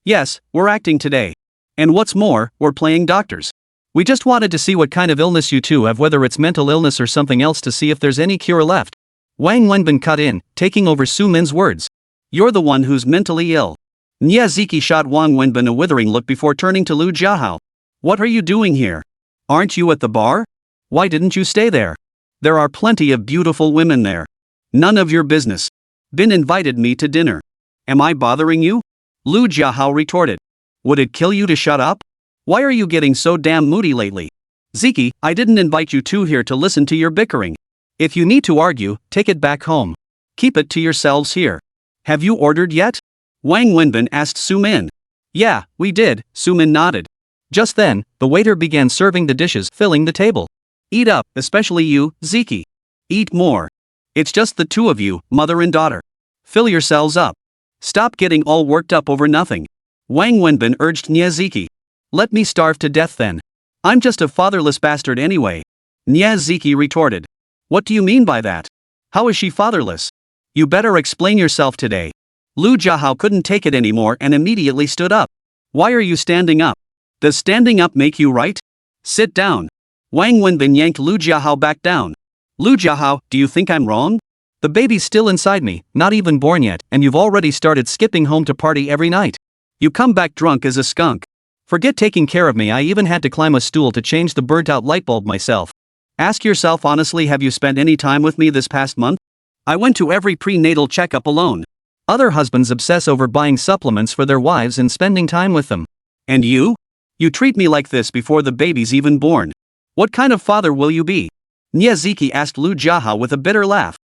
Yes, we're acting today. And what's more, we're playing doctors. We just wanted to see what kind of illness you two have, whether it's mental illness or something else, to see if there's any cure left. Wang Wenbin cut in, taking over Su Min's words. You're the one who's mentally ill. Niazuki shot Wang Wenbin a withering look before turning to Lu Jiahao. What are you doing here? Aren't you at the bar? Why didn't you stay there? There are plenty of beautiful women there. None of your business. Bin invited me to dinner. Am I bothering you? Lu Jiahao retorted. Would it kill you to shut up? Why are you getting so damn moody lately? Ziki, I didn't invite you two here to listen to your bickering. If you need to argue, take it back home. Keep it to yourselves here. Have you ordered yet? Wang Wenbin asked Su Min. Yeah, we did, Su Min nodded. Just then, the waiter began serving the dishes, filling the table. Eat up, especially you, Ziki. Eat more. It's just the two of you, mother and daughter. Fill yourselves up. Stop getting all worked up over nothing. Wang Wenbin urged Niazuki. Let me starve to death then. I'm just a fatherless bastard anyway. Niazuki retorted. What do you mean by that? How is she fatherless? You better explain yourself today. Lu Jiahao couldn't take it anymore and immediately stood up. Why are you standing up? Does standing up make you right? Sit down. Wang Wenbin yanked Lu Jiahao back down. Lu Jiahao, do you think I'm wrong? The baby's still inside me, not even born yet, and you've already started skipping home to party every night. You come back drunk as a skunk. Forget taking care of me, I even had to climb a stool to change the burnt-out light bulb myself. Ask yourself honestly, have you spent any time with me this past month? I went to every prenatal checkup alone. Other husbands obsess over buying supplements for their wives and spending time with them. And you? You treat me like this before the baby's even born. What kind of father will you be? Niazuki asked Lu Jiahao with a bitter laugh.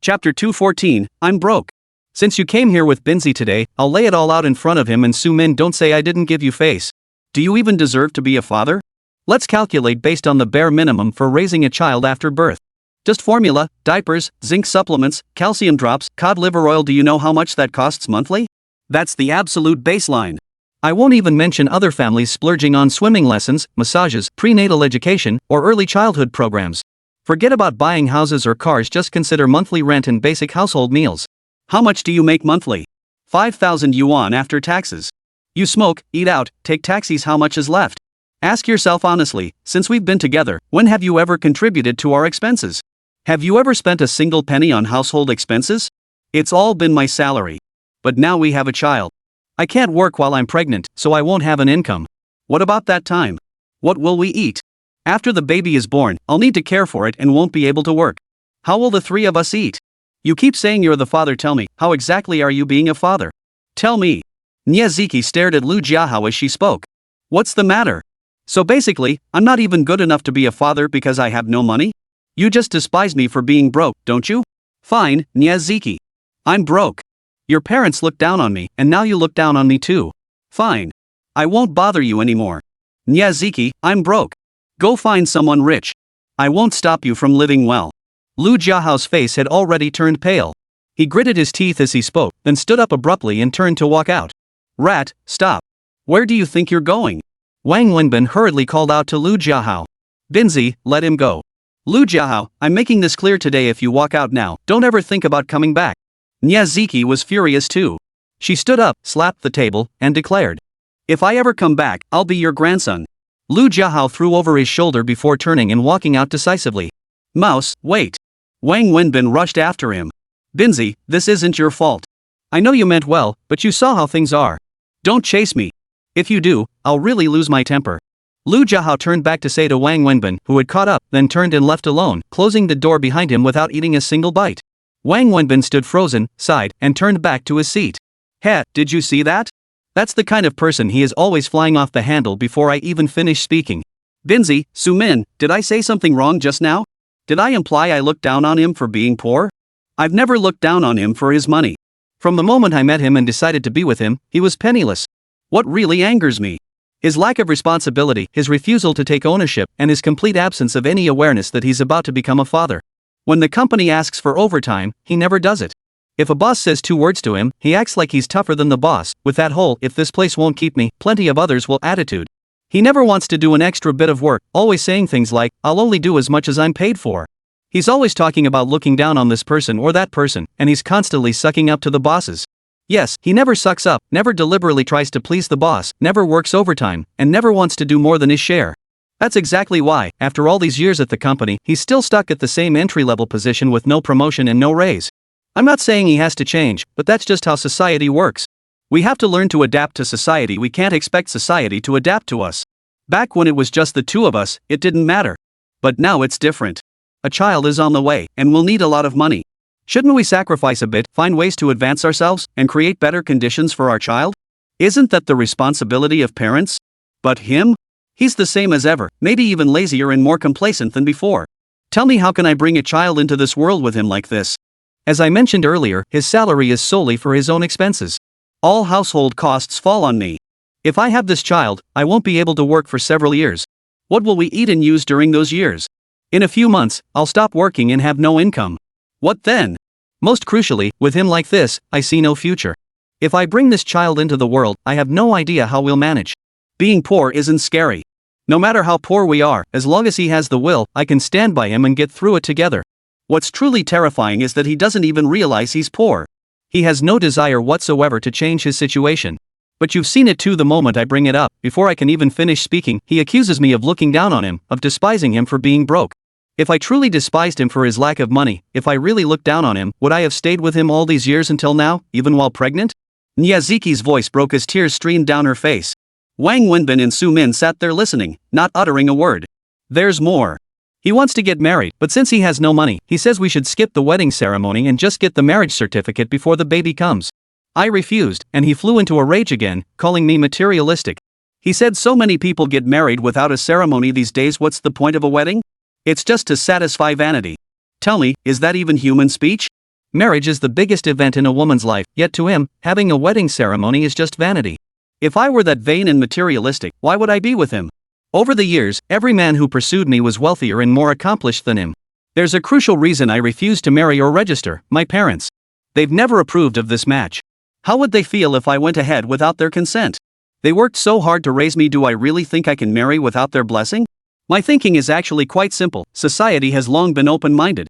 Chapter 214, I'm broke. Since you came here with Binzi today, I'll lay it all out in front of him and Su Min, don't say I didn't give you face. Do you even deserve to be a father? Let's calculate based on the bare minimum for raising a child after birth. Just formula, diapers, zinc supplements, calcium drops, cod liver oil. Do you know how much that costs monthly? That's the absolute baseline. I won't even mention other families splurging on swimming lessons, massages, prenatal education, or early childhood programs. Forget about buying houses or cars, just consider monthly rent and basic household meals. How much do you make monthly? 5,000 yuan after taxes. You smoke, eat out, take taxis, how much is left? Ask yourself honestly, since we've been together, when have you ever contributed to our expenses? Have you ever spent a single penny on household expenses? It's all been my salary. But now we have a child. I can't work while I'm pregnant, so I won't have an income. What about that time? What will we eat? After the baby is born, I'll need to care for it and won't be able to work. How will the three of us eat? You keep saying you're the father, tell me, how exactly are you being a father? Tell me. Niazuki stared at Lu Jiahao as she spoke. What's the matter? So basically, I'm not even good enough to be a father because I have no money? You just despise me for being broke, don't you? Fine, Niazuki. I'm broke. Your parents looked down on me, and now you look down on me too. Fine. I won't bother you anymore. Niazuki, I'm broke. Go find someone rich. I won't stop you from living well. Lu Jiahao's face had already turned pale. He gritted his teeth as he spoke, then stood up abruptly and turned to walk out. Rat, stop. Where do you think you're going? Wang Wenbin hurriedly called out to Lu Jiahao. Binzi, let him go. Lu Jiahao, I'm making this clear today. If you walk out now, don't ever think about coming back. Ziki was furious too. She stood up, slapped the table, and declared, "If I ever come back, I'll be your grandson." Lu Jiahao threw over his shoulder before turning and walking out decisively. "Mouse, wait." Wang Wenbin rushed after him. "Binzi, this isn't your fault. I know you meant well, but you saw how things are. Don't chase me. If you do, I'll really lose my temper." Lu Jiahao turned back to say to Wang Wenbin, who had caught up, then turned and left alone, closing the door behind him without eating a single bite. Wang Wenbin stood frozen, sighed, and turned back to his seat. "Heh, did you see that? That's the kind of person he is, always flying off the handle before I even finish speaking. Binzi, Sumin, did I say something wrong just now? Did I imply I looked down on him for being poor? I've never looked down on him for his money. From the moment I met him and decided to be with him, he was penniless. What really angers me? His lack of responsibility, his refusal to take ownership, and his complete absence of any awareness that he's about to become a father. When the company asks for overtime, he never does it. If a boss says 2 words to him, he acts like he's tougher than the boss, with that whole "if this place won't keep me, plenty of others will" attitude. He never wants to do an extra bit of work, always saying things like, "I'll only do as much as I'm paid for." He's always talking about looking down on this person or that person, and he's constantly sucking up to the bosses. Yes, he never sucks up, never deliberately tries to please the boss, never works overtime, and never wants to do more than his share. That's exactly why, after all these years at the company, he's still stuck at the same entry-level position with no promotion and no raise. I'm not saying he has to change, but that's just how society works. We have to learn to adapt to society. We can't expect society to adapt to us. Back when it was just the 2 of us, it didn't matter. But now it's different. A child is on the way, and we'll need a lot of money. Shouldn't we sacrifice a bit, find ways to advance ourselves, and create better conditions for our child? Isn't that the responsibility of parents? But him? He's the same as ever, maybe even lazier and more complacent than before. Tell me, how can I bring a child into this world with him like this? As I mentioned earlier, his salary is solely for his own expenses. All household costs fall on me. If I have this child, I won't be able to work for several years. What will we eat and use during those years? In a few months, I'll stop working and have no income. What then? Most crucially, with him like this, I see no future. If I bring this child into the world, I have no idea how we'll manage. Being poor isn't scary. No matter how poor we are, as long as he has the will, I can stand by him and get through it together. What's truly terrifying is that he doesn't even realize he's poor. He has no desire whatsoever to change his situation. But you've seen it too. The moment I bring it up, before I can even finish speaking, he accuses me of looking down on him, of despising him for being broke. If I truly despised him for his lack of money, if I really looked down on him, would I have stayed with him all these years until now, even while pregnant? Ziki's voice broke as tears streamed down her face. Wang Wenbin and Su Min sat there listening, not uttering a word. There's more. He wants to get married, but since he has no money, he says we should skip the wedding ceremony and just get the marriage certificate before the baby comes. I refused, and he flew into a rage again, calling me materialistic. He said so many people get married without a ceremony these days. What's the point of a wedding? It's just to satisfy vanity. Tell me, is that even human speech? Marriage is the biggest event in a woman's life, yet to him, having a wedding ceremony is just vanity. If I were that vain and materialistic, why would I be with him? Over the years, every man who pursued me was wealthier and more accomplished than him. There's a crucial reason I refused to marry or register: my parents. They've never approved of this match. How would they feel if I went ahead without their consent? They worked so hard to raise me. Do I really think I can marry without their blessing? My thinking is actually quite simple. Society has long been open-minded.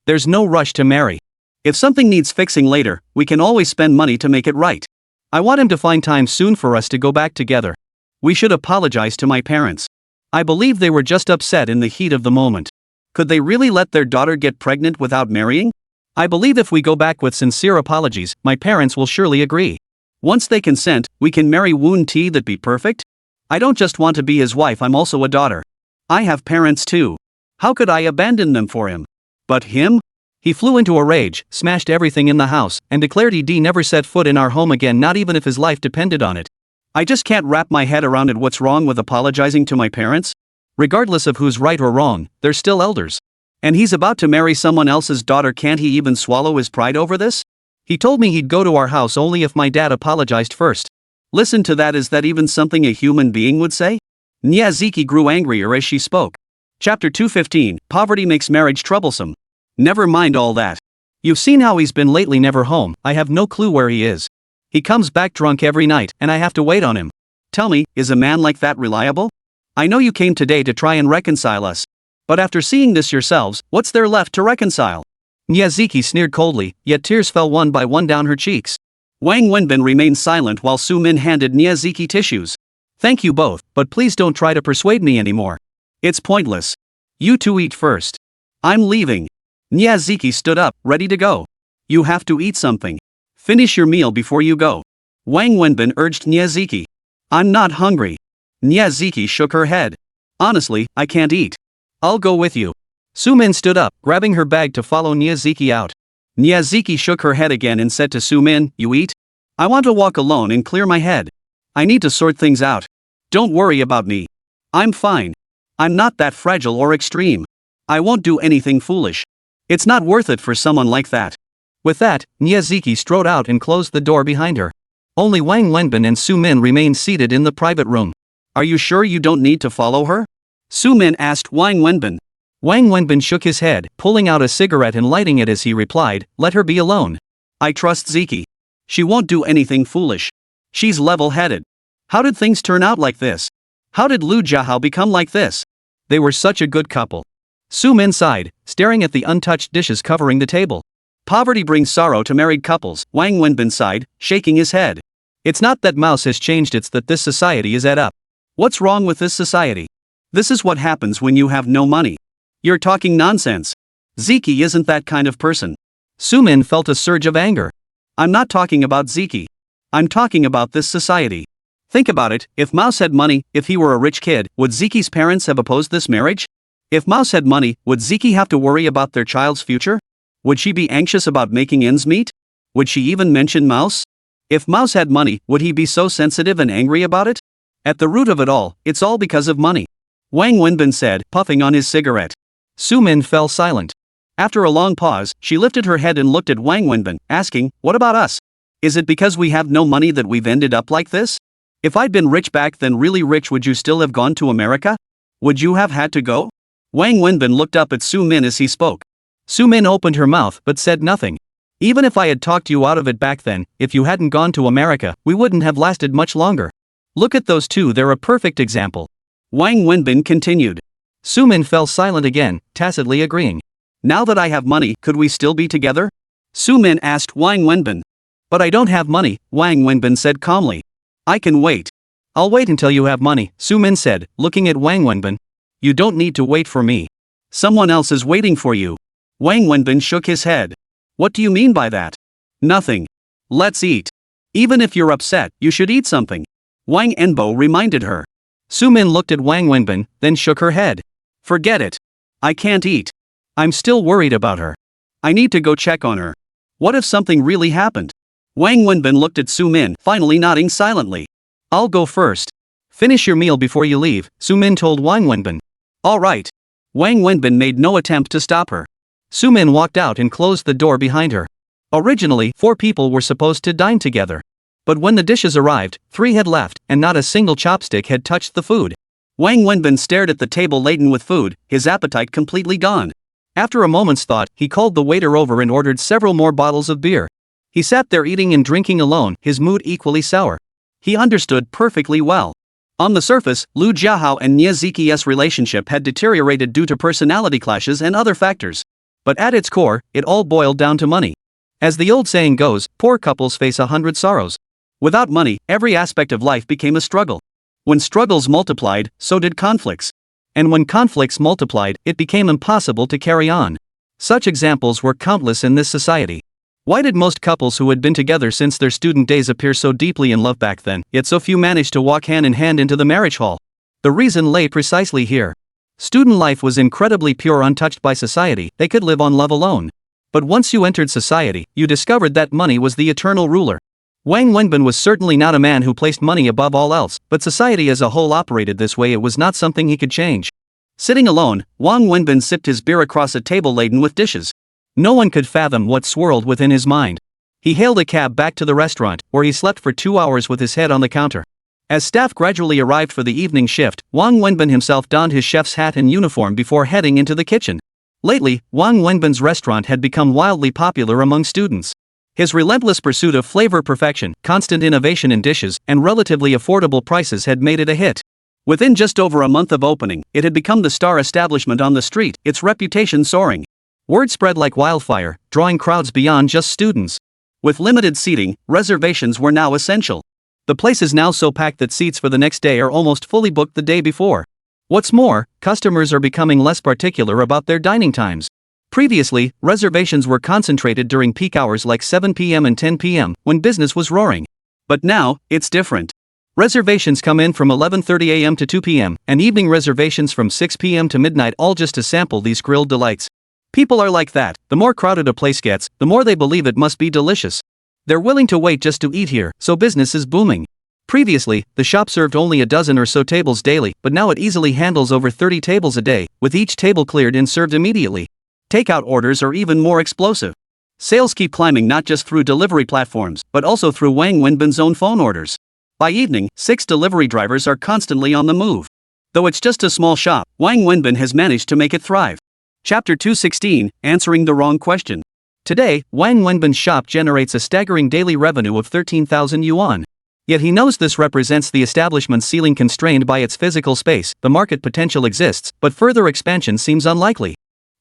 There's no rush to marry. If something needs fixing later, we can always spend money to make it right. I want him to find time soon for us to go back together. We should apologize to my parents. I believe they were just upset in the heat of the moment. Could they really let their daughter get pregnant without marrying? I believe if we go back with sincere apologies, my parents will surely agree. Once they consent, we can marry. Won't that be perfect? I don't just want to be his wife, I'm also a daughter. I have parents too. How could I abandon them for him? But him? He flew into a rage, smashed everything in the house, and declared he'd never set foot in our home again, not even if his life depended on it. I just can't wrap my head around it. What's wrong with apologizing to my parents? Regardless of who's right or wrong, they're still elders. And he's about to marry someone else's daughter. Can't he even swallow his pride over this? He told me he'd go to our house only if my dad apologized first. Listen to that. Is that even something a human being would say? Ziki grew angrier as she spoke. Chapter 215, Poverty Makes Marriage Troublesome. Never mind all that. You've seen how he's been lately, never home. I have no clue where he is. He comes back drunk every night, and I have to wait on him. Tell me, is a man like that reliable? I know you came today to try and reconcile us. But after seeing this yourselves, what's there left to reconcile? Miyazaki sneered coldly, yet tears fell one by one down her cheeks. Wang Wenbin remained silent while Su-min handed Miyazaki tissues. Thank you both, but please don't try to persuade me anymore. It's pointless. You two eat first. I'm leaving. Miyazaki stood up, ready to go. You have to eat something. Finish your meal before you go. Wang Wenbin urged Miyazaki. I'm not hungry. Miyazaki shook her head. Honestly, I can't eat. I'll go with you. Su-min stood up, grabbing her bag to follow Miyazaki out. Miyazaki shook her head again and said to Su-min, You eat? I want to walk alone and clear my head. I need to sort things out. Don't worry about me. I'm fine. I'm not that fragile or extreme. I won't do anything foolish. It's not worth it for someone like that. With that, Miyazaki strode out and closed the door behind her. Only Wang Wenbin and Su-min remained seated in the private room. Are you sure you don't need to follow her? Su-min asked Wang Wenbin. Wang Wenbin shook his head, pulling out a cigarette and lighting it as he replied, Let her be alone. I trust Ziki. She won't do anything foolish. She's level-headed. How did things turn out like this? How did Lu Jiahao become like this? They were such a good couple. Su-min sighed, staring at the untouched dishes covering the table. Poverty brings sorrow to married couples, Wang Wenbin sighed, shaking his head. It's not that Mouse has changed, it's that this society is up. What's wrong with this society? This is what happens when you have no money. You're talking nonsense. Ziki isn't that kind of person. Su-min felt a surge of anger. I'm not talking about Ziki. I'm talking about this society. Think about it, if Mouse had money, if he were a rich kid, would Ziki's parents have opposed this marriage? If Mouse had money, would Ziki have to worry about their child's future? Would she be anxious about making ends meet? Would she even mention Mouse? If Mouse had money, would he be so sensitive and angry about it? At the root of it all, it's all because of money. Wang Wenbin said, puffing on his cigarette. Su-min fell silent. After a long pause, she lifted her head and looked at Wang Wenbin, asking, What about us? Is it because we have no money that we've ended up like this? If I'd been rich back then, really rich, would you still have gone to America? Would you have had to go? Wang Wenbin looked up at Su-min as he spoke. Su-min opened her mouth but said nothing. Even if I had talked you out of it back then, if you hadn't gone to America, we wouldn't have lasted much longer. Look at those two, they're a perfect example. Wang Wenbin continued. Su-min fell silent again, tacitly agreeing. Now that I have money, could we still be together? Su-min asked Wang Wenbin. But I don't have money, Wang Wenbin said calmly. I can wait. I'll wait until you have money, Su-min said, looking at Wang Wenbin. You don't need to wait for me. Someone else is waiting for you. Wang Wenbin shook his head. What do you mean by that? Nothing. Let's eat. Even if you're upset, you should eat something. Wang Enbo reminded her. Su-min looked at Wang Wenbin, then shook her head. Forget it. I can't eat. I'm still worried about her. I need to go check on her. What if something really happened? Wang Wenbin looked at Su-min, finally nodding silently. I'll go first. Finish your meal before you leave, Su-min told Wang Wenbin. All right. Wang Wenbin made no attempt to stop her. Su-min walked out and closed the door behind her. Originally, 4 people were supposed to dine together. But when the dishes arrived, 3 had left, and not a single chopstick had touched the food. Wang Wenbin stared at the table laden with food, his appetite completely gone. After a moment's thought, he called the waiter over and ordered several more bottles of beer. He sat there eating and drinking alone, his mood equally sour. He understood perfectly well. On the surface, Lu Jiahao and Miyazaki's relationship had deteriorated due to personality clashes and other factors. But at its core, it all boiled down to money. As the old saying goes, poor couples face 100 sorrows. Without money, every aspect of life became a struggle. When struggles multiplied, so did conflicts. And when conflicts multiplied, it became impossible to carry on. Such examples were countless in this society. Why did most couples who had been together since their student days appear so deeply in love back then, yet so few managed to walk hand in hand into the marriage hall? The reason lay precisely here. Student life was incredibly pure, untouched by society, they could live on love alone. But once you entered society, you discovered that money was the eternal ruler. Wang Wenbin was certainly not a man who placed money above all else, but society as a whole operated this way. It was not something he could change. Sitting alone, Wang Wenbin sipped his beer across a table laden with dishes. No one could fathom what swirled within his mind. He hailed a cab back to the restaurant, where he slept for 2 hours with his head on the counter. As staff gradually arrived for the evening shift, Wang Wenbin himself donned his chef's hat and uniform before heading into the kitchen. Lately, Wang Wenbin's restaurant had become wildly popular among students. His relentless pursuit of flavor perfection, constant innovation in dishes, and relatively affordable prices had made it a hit. Within just over a month of opening, it had become the star establishment on the street, its reputation soaring. Word spread like wildfire, drawing crowds beyond just students. With limited seating, reservations were now essential. The place is now so packed that seats for the next day are almost fully booked the day before. What's more, customers are becoming less particular about their dining times. Previously, reservations were concentrated during peak hours like 7 p.m. and 10 p.m., when business was roaring. But now, it's different. Reservations come in from 11:30 a.m. to 2 p.m., and evening reservations from 6 p.m. to midnight, all just to sample these grilled delights. People are like that. The more crowded a place gets, the more they believe it must be delicious. They're willing to wait just to eat here, so business is booming. Previously, the shop served only a dozen or so tables daily, but now it easily handles over 30 tables a day, with each table cleared and served immediately. Takeout orders are even more explosive. Sales keep climbing not just through delivery platforms, but also through Wang Wenbin's own phone orders. By evening, 6 delivery drivers are constantly on the move. Though it's just a small shop, Wang Wenbin has managed to make it thrive. Chapter 216, Answering the Wrong Question. Today, Wang Wenbin's shop generates a staggering daily revenue of 13,000 yuan. Yet he knows this represents the establishment's ceiling constrained by its physical space. The market potential exists, but further expansion seems unlikely.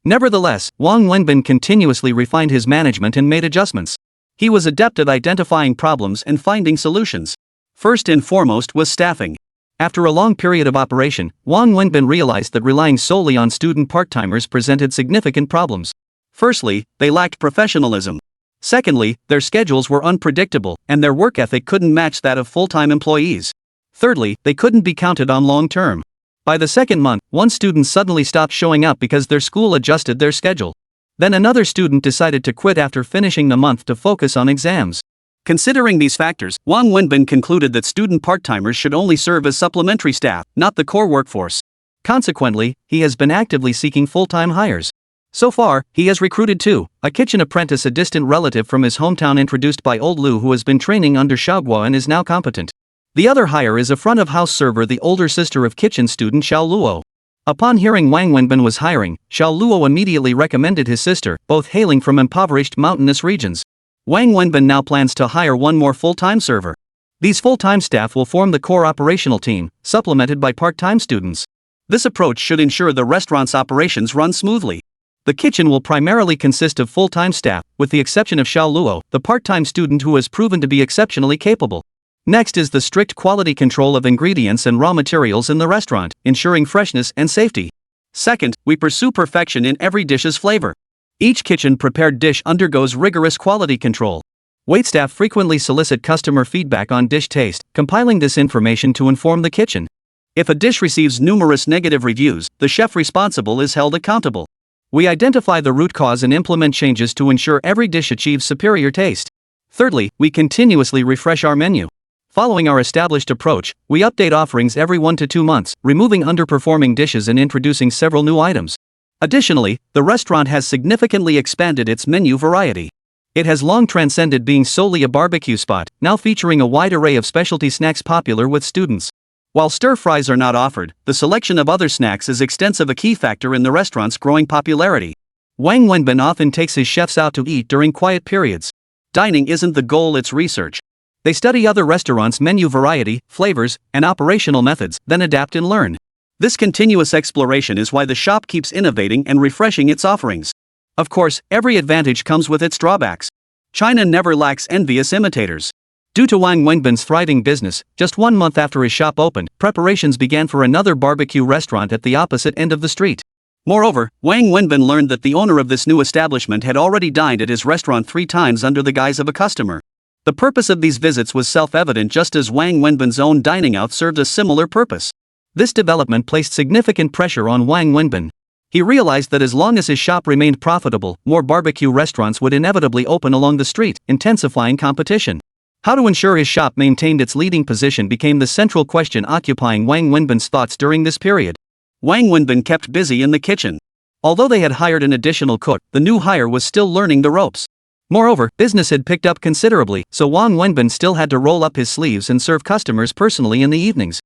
Nevertheless, Wang Wenbin continuously refined his management and made adjustments. He was adept at identifying problems and finding solutions. First and foremost was staffing. After a long period of operation, Wang Wenbin realized that relying solely on student part-timers presented significant problems. Firstly, they lacked professionalism. Secondly, their schedules were unpredictable, and their work ethic couldn't match that of full-time employees. Thirdly, they couldn't be counted on long-term. By the second month, one student suddenly stopped showing up because their school adjusted their schedule. Then another student decided to quit after finishing the month to focus on exams. Considering these factors, Wang Wenbin concluded that student part-timers should only serve as supplementary staff, not the core workforce. Consequently, he has been actively seeking full-time hires. So far, he has recruited 2, a kitchen apprentice, a distant relative from his hometown introduced by old Lu who has been training under Xiaoguo and is now competent. The other hire is a front-of-house server, the older sister of kitchen student Xiao Luo. Upon hearing Wang Wenbin was hiring, Xiao Luo immediately recommended his sister, both hailing from impoverished mountainous regions. Wang Wenbin now plans to hire 1 more full-time server. These full-time staff will form the core operational team, supplemented by part-time students. This approach should ensure the restaurant's operations run smoothly. The kitchen will primarily consist of full-time staff, with the exception of Xiao Luo, the part-time student who has proven to be exceptionally capable. Next is the strict quality control of ingredients and raw materials in the restaurant, ensuring freshness and safety. Second, we pursue perfection in every dish's flavor. Each kitchen-prepared dish undergoes rigorous quality control. Waitstaff frequently solicit customer feedback on dish taste, compiling this information to inform the kitchen. If a dish receives numerous negative reviews, the chef responsible is held accountable. We identify the root cause and implement changes to ensure every dish achieves superior taste. Thirdly, we continuously refresh our menu. Following our established approach, we update offerings every 1 to 2 months, removing underperforming dishes and introducing several new items. Additionally, the restaurant has significantly expanded its menu variety. It has long transcended being solely a barbecue spot, now featuring a wide array of specialty snacks popular with students. While stir-fries are not offered, the selection of other snacks is extensive, a key factor in the restaurant's growing popularity. Wang Wenbin often takes his chefs out to eat during quiet periods. Dining isn't the goal, it's research. They study other restaurants' menu variety, flavors, and operational methods, then adapt and learn. This continuous exploration is why the shop keeps innovating and refreshing its offerings. Of course, every advantage comes with its drawbacks. China never lacks envious imitators. Due to Wang Wenbin's thriving business, just 1 month after his shop opened, preparations began for another barbecue restaurant at the opposite end of the street. Moreover, Wang Wenbin learned that the owner of this new establishment had already dined at his restaurant 3 times under the guise of a customer. The purpose of these visits was self-evident, just as Wang Wenbin's own dining out served a similar purpose. This development placed significant pressure on Wang Wenbin. He realized that as long as his shop remained profitable, more barbecue restaurants would inevitably open along the street, intensifying competition. How to ensure his shop maintained its leading position became the central question occupying Wang Wenbin's thoughts during this period. Wang Wenbin kept busy in the kitchen. Although they had hired an additional cook, the new hire was still learning the ropes. Moreover, business had picked up considerably, so Wang Wenbin still had to roll up his sleeves and serve customers personally in the evenings.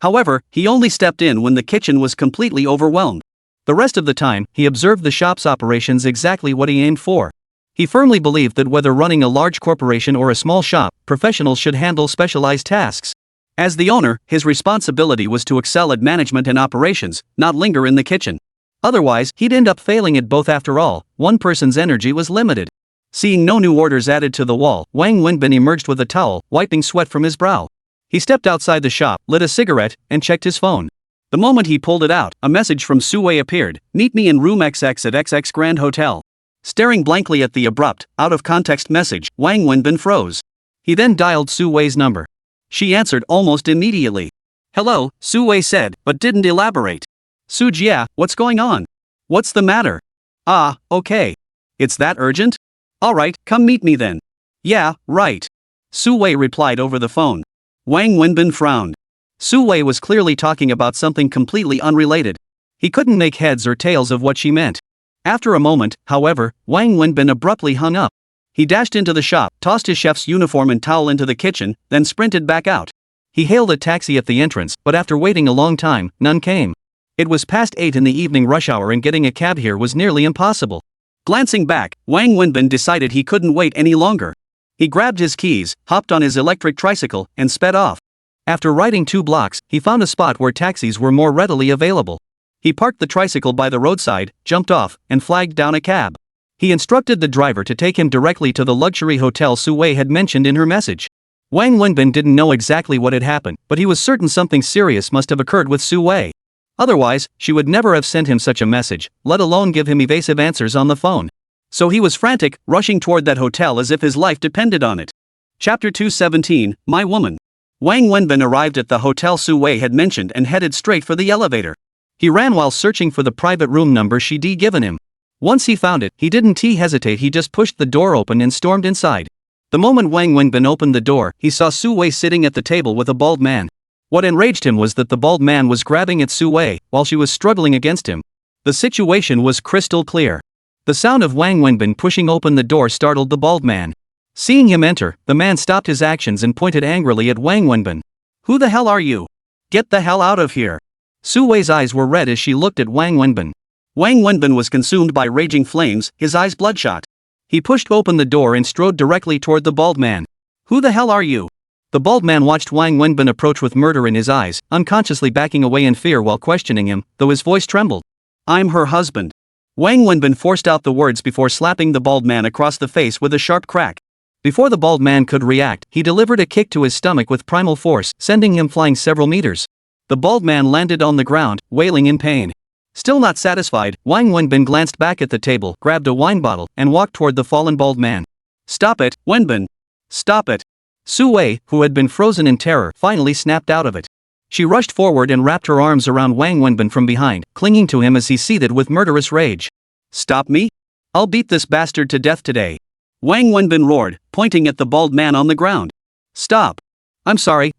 However, he only stepped in when the kitchen was completely overwhelmed. The rest of the time, he observed the shop's operations, exactly what he aimed for. He firmly believed that whether running a large corporation or a small shop, professionals should handle specialized tasks. As the owner, his responsibility was to excel at management and operations, not linger in the kitchen. Otherwise, he'd end up failing at both. After all, one person's energy was limited. Seeing no new orders added to the wall, Wang Wenbin emerged with a towel, wiping sweat from his brow. He stepped outside the shop, lit a cigarette, and checked his phone. The moment he pulled it out, a message from Sue appeared: "Meet me in room XX at XX Grand Hotel." Staring blankly at the abrupt, out-of-context message, Wang Wenbin froze. He then dialed Sue's number. She answered almost immediately. "Hello," Sue said, but didn't elaborate. "Sujia, what's going on? What's the matter?" "Ah, okay. It's that urgent? Alright, come meet me then." "Yeah, right." Sue replied over the phone. Wang Wenbin frowned. Sue was clearly talking about something completely unrelated. He couldn't make heads or tails of what she meant. After a moment, however, Wang Wenbin abruptly hung up. He dashed into the shop, tossed his chef's uniform and towel into the kitchen, then sprinted back out. He hailed a taxi at the entrance, but after waiting a long time, none came. It was past 8 in the evening rush hour and getting a cab here was nearly impossible. Glancing back, Wang Wenbin decided he couldn't wait any longer. He grabbed his keys, hopped on his electric tricycle, and sped off. After riding 2 blocks, he found a spot where taxis were more readily available. He parked the tricycle by the roadside, jumped off, and flagged down a cab. He instructed the driver to take him directly to the luxury hotel Sue had mentioned in her message. Wang Wenbin didn't know exactly what had happened, but he was certain something serious must have occurred with Sue. Otherwise, she would never have sent him such a message, let alone give him evasive answers on the phone. So he was frantic, rushing toward that hotel as if his life depended on it. Chapter 217, My Woman. Wang Wenbin arrived at the hotel Sue had mentioned and headed straight for the elevator. He ran while searching for the private room number she'd given him. Once he found it, he didn't hesitate, he just pushed the door open and stormed inside. The moment Wang Wenbin opened the door, he saw Sue sitting at the table with a bald man. What enraged him was that the bald man was grabbing at Sue, while she was struggling against him. The situation was crystal clear. The sound of Wang Wenbin pushing open the door startled the bald man. Seeing him enter, the man stopped his actions and pointed angrily at Wang Wenbin. "Who the hell are you? Get the hell out of here." Sue's eyes were red as she looked at Wang Wenbin. Wang Wenbin was consumed by raging flames, his eyes bloodshot. He pushed open the door and strode directly toward the bald man. "Who the hell are you?" The bald man watched Wang Wenbin approach with murder in his eyes, unconsciously backing away in fear while questioning him, though his voice trembled. "I'm her husband." Wang Wenbin forced out the words before slapping the bald man across the face with a sharp crack. Before the bald man could react, he delivered a kick to his stomach with primal force, sending him flying several meters. The bald man landed on the ground, wailing in pain. Still not satisfied, Wang Wenbin glanced back at the table, grabbed a wine bottle, and walked toward the fallen bald man. "Stop it, Wenbin! Stop it!" Sue, who had been frozen in terror, finally snapped out of it. She rushed forward and wrapped her arms around Wang Wenbin from behind, clinging to him as he seethed with murderous rage. "Stop me? I'll beat this bastard to death today!" Wang Wenbin roared, pointing at the bald man on the ground. "Stop! I'm sorry.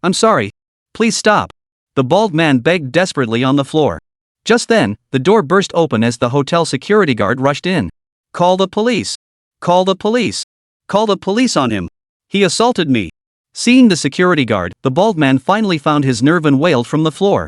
Please stop!" The bald man begged desperately on the floor. Just then, the door burst open as the hotel security guard rushed in. "Call the police! Call the police! Call the police on him! He assaulted me!" Seeing the security guard, the bald man finally found his nerve and wailed from the floor.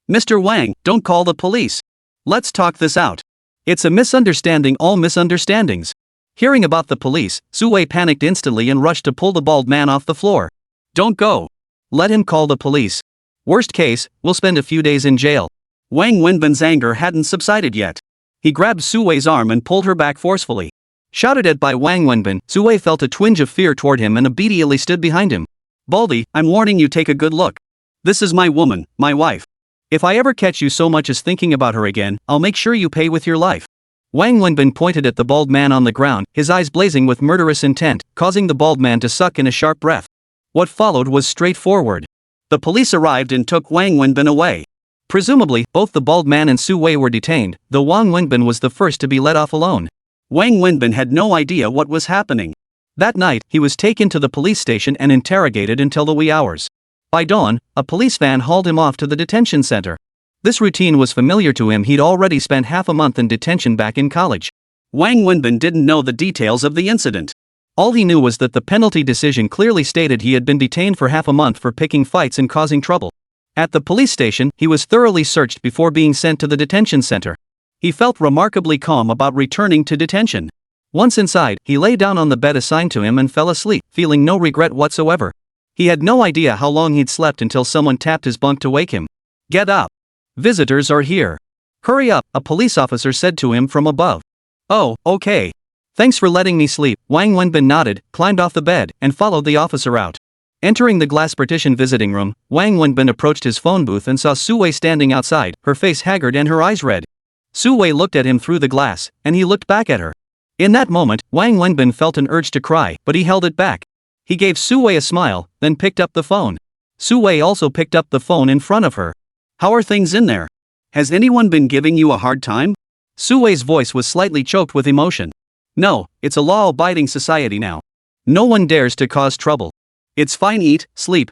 "Mr. Wang, don't call the police. Let's talk this out. It's a misunderstanding, all misunderstandings." Hearing about the police, Sue panicked instantly and rushed to pull the bald man off the floor. "Don't go. Let him call the police. Worst case, we'll spend a few days in jail." Wang Wenbin's anger hadn't subsided yet. He grabbed Sue's arm and pulled her back forcefully. Shouted at by Wang Wenbin, Sue felt a twinge of fear toward him and obediently stood behind him. "Baldy, I'm warning you, take a good look. This is my woman, my wife. If I ever catch you so much as thinking about her again, I'll make sure you pay with your life." Wang Wenbin pointed at the bald man on the ground, his eyes blazing with murderous intent, causing the bald man to suck in a sharp breath. What followed was straightforward. The police arrived and took Wang Wenbin away. Presumably, both the bald man and Sue were detained, though Wang Wenbin was the first to be let off alone. Wang Wenbin had no idea what was happening. That night, he was taken to the police station and interrogated until the wee hours. By dawn, a police van hauled him off to the detention center. This routine was familiar to him, he'd already spent half a month in detention back in college. Wang Wenbin didn't know the details of the incident. All he knew was that the penalty decision clearly stated he had been detained for half a month for picking fights and causing trouble. At the police station, he was thoroughly searched before being sent to the detention center. He felt remarkably calm about returning to detention. Once inside, he lay down on the bed assigned to him and fell asleep, feeling no regret whatsoever. He had no idea how long he'd slept until someone tapped his bunk to wake him. Get up. Visitors are here. Hurry up, a police officer said to him from above. Oh, okay. Thanks for letting me sleep. Wang Wenbin nodded, climbed off the bed, and followed the officer out. Entering the glass partition visiting room, Wang Wenbin approached his phone booth and saw Su-wei standing outside, her face haggard and her eyes red. Su-wei looked at him through the glass, and he looked back at her. In that moment, Wang Wenbin felt an urge to cry, but he held it back. He gave Su-wei a smile, then picked up the phone. Su-wei also picked up the phone in front of her. How are things in there? Has anyone been giving you a hard time? Su-wei's voice was slightly choked with emotion. No, it's a law-abiding society now. No one dares to cause trouble. It's fine, eat, sleep,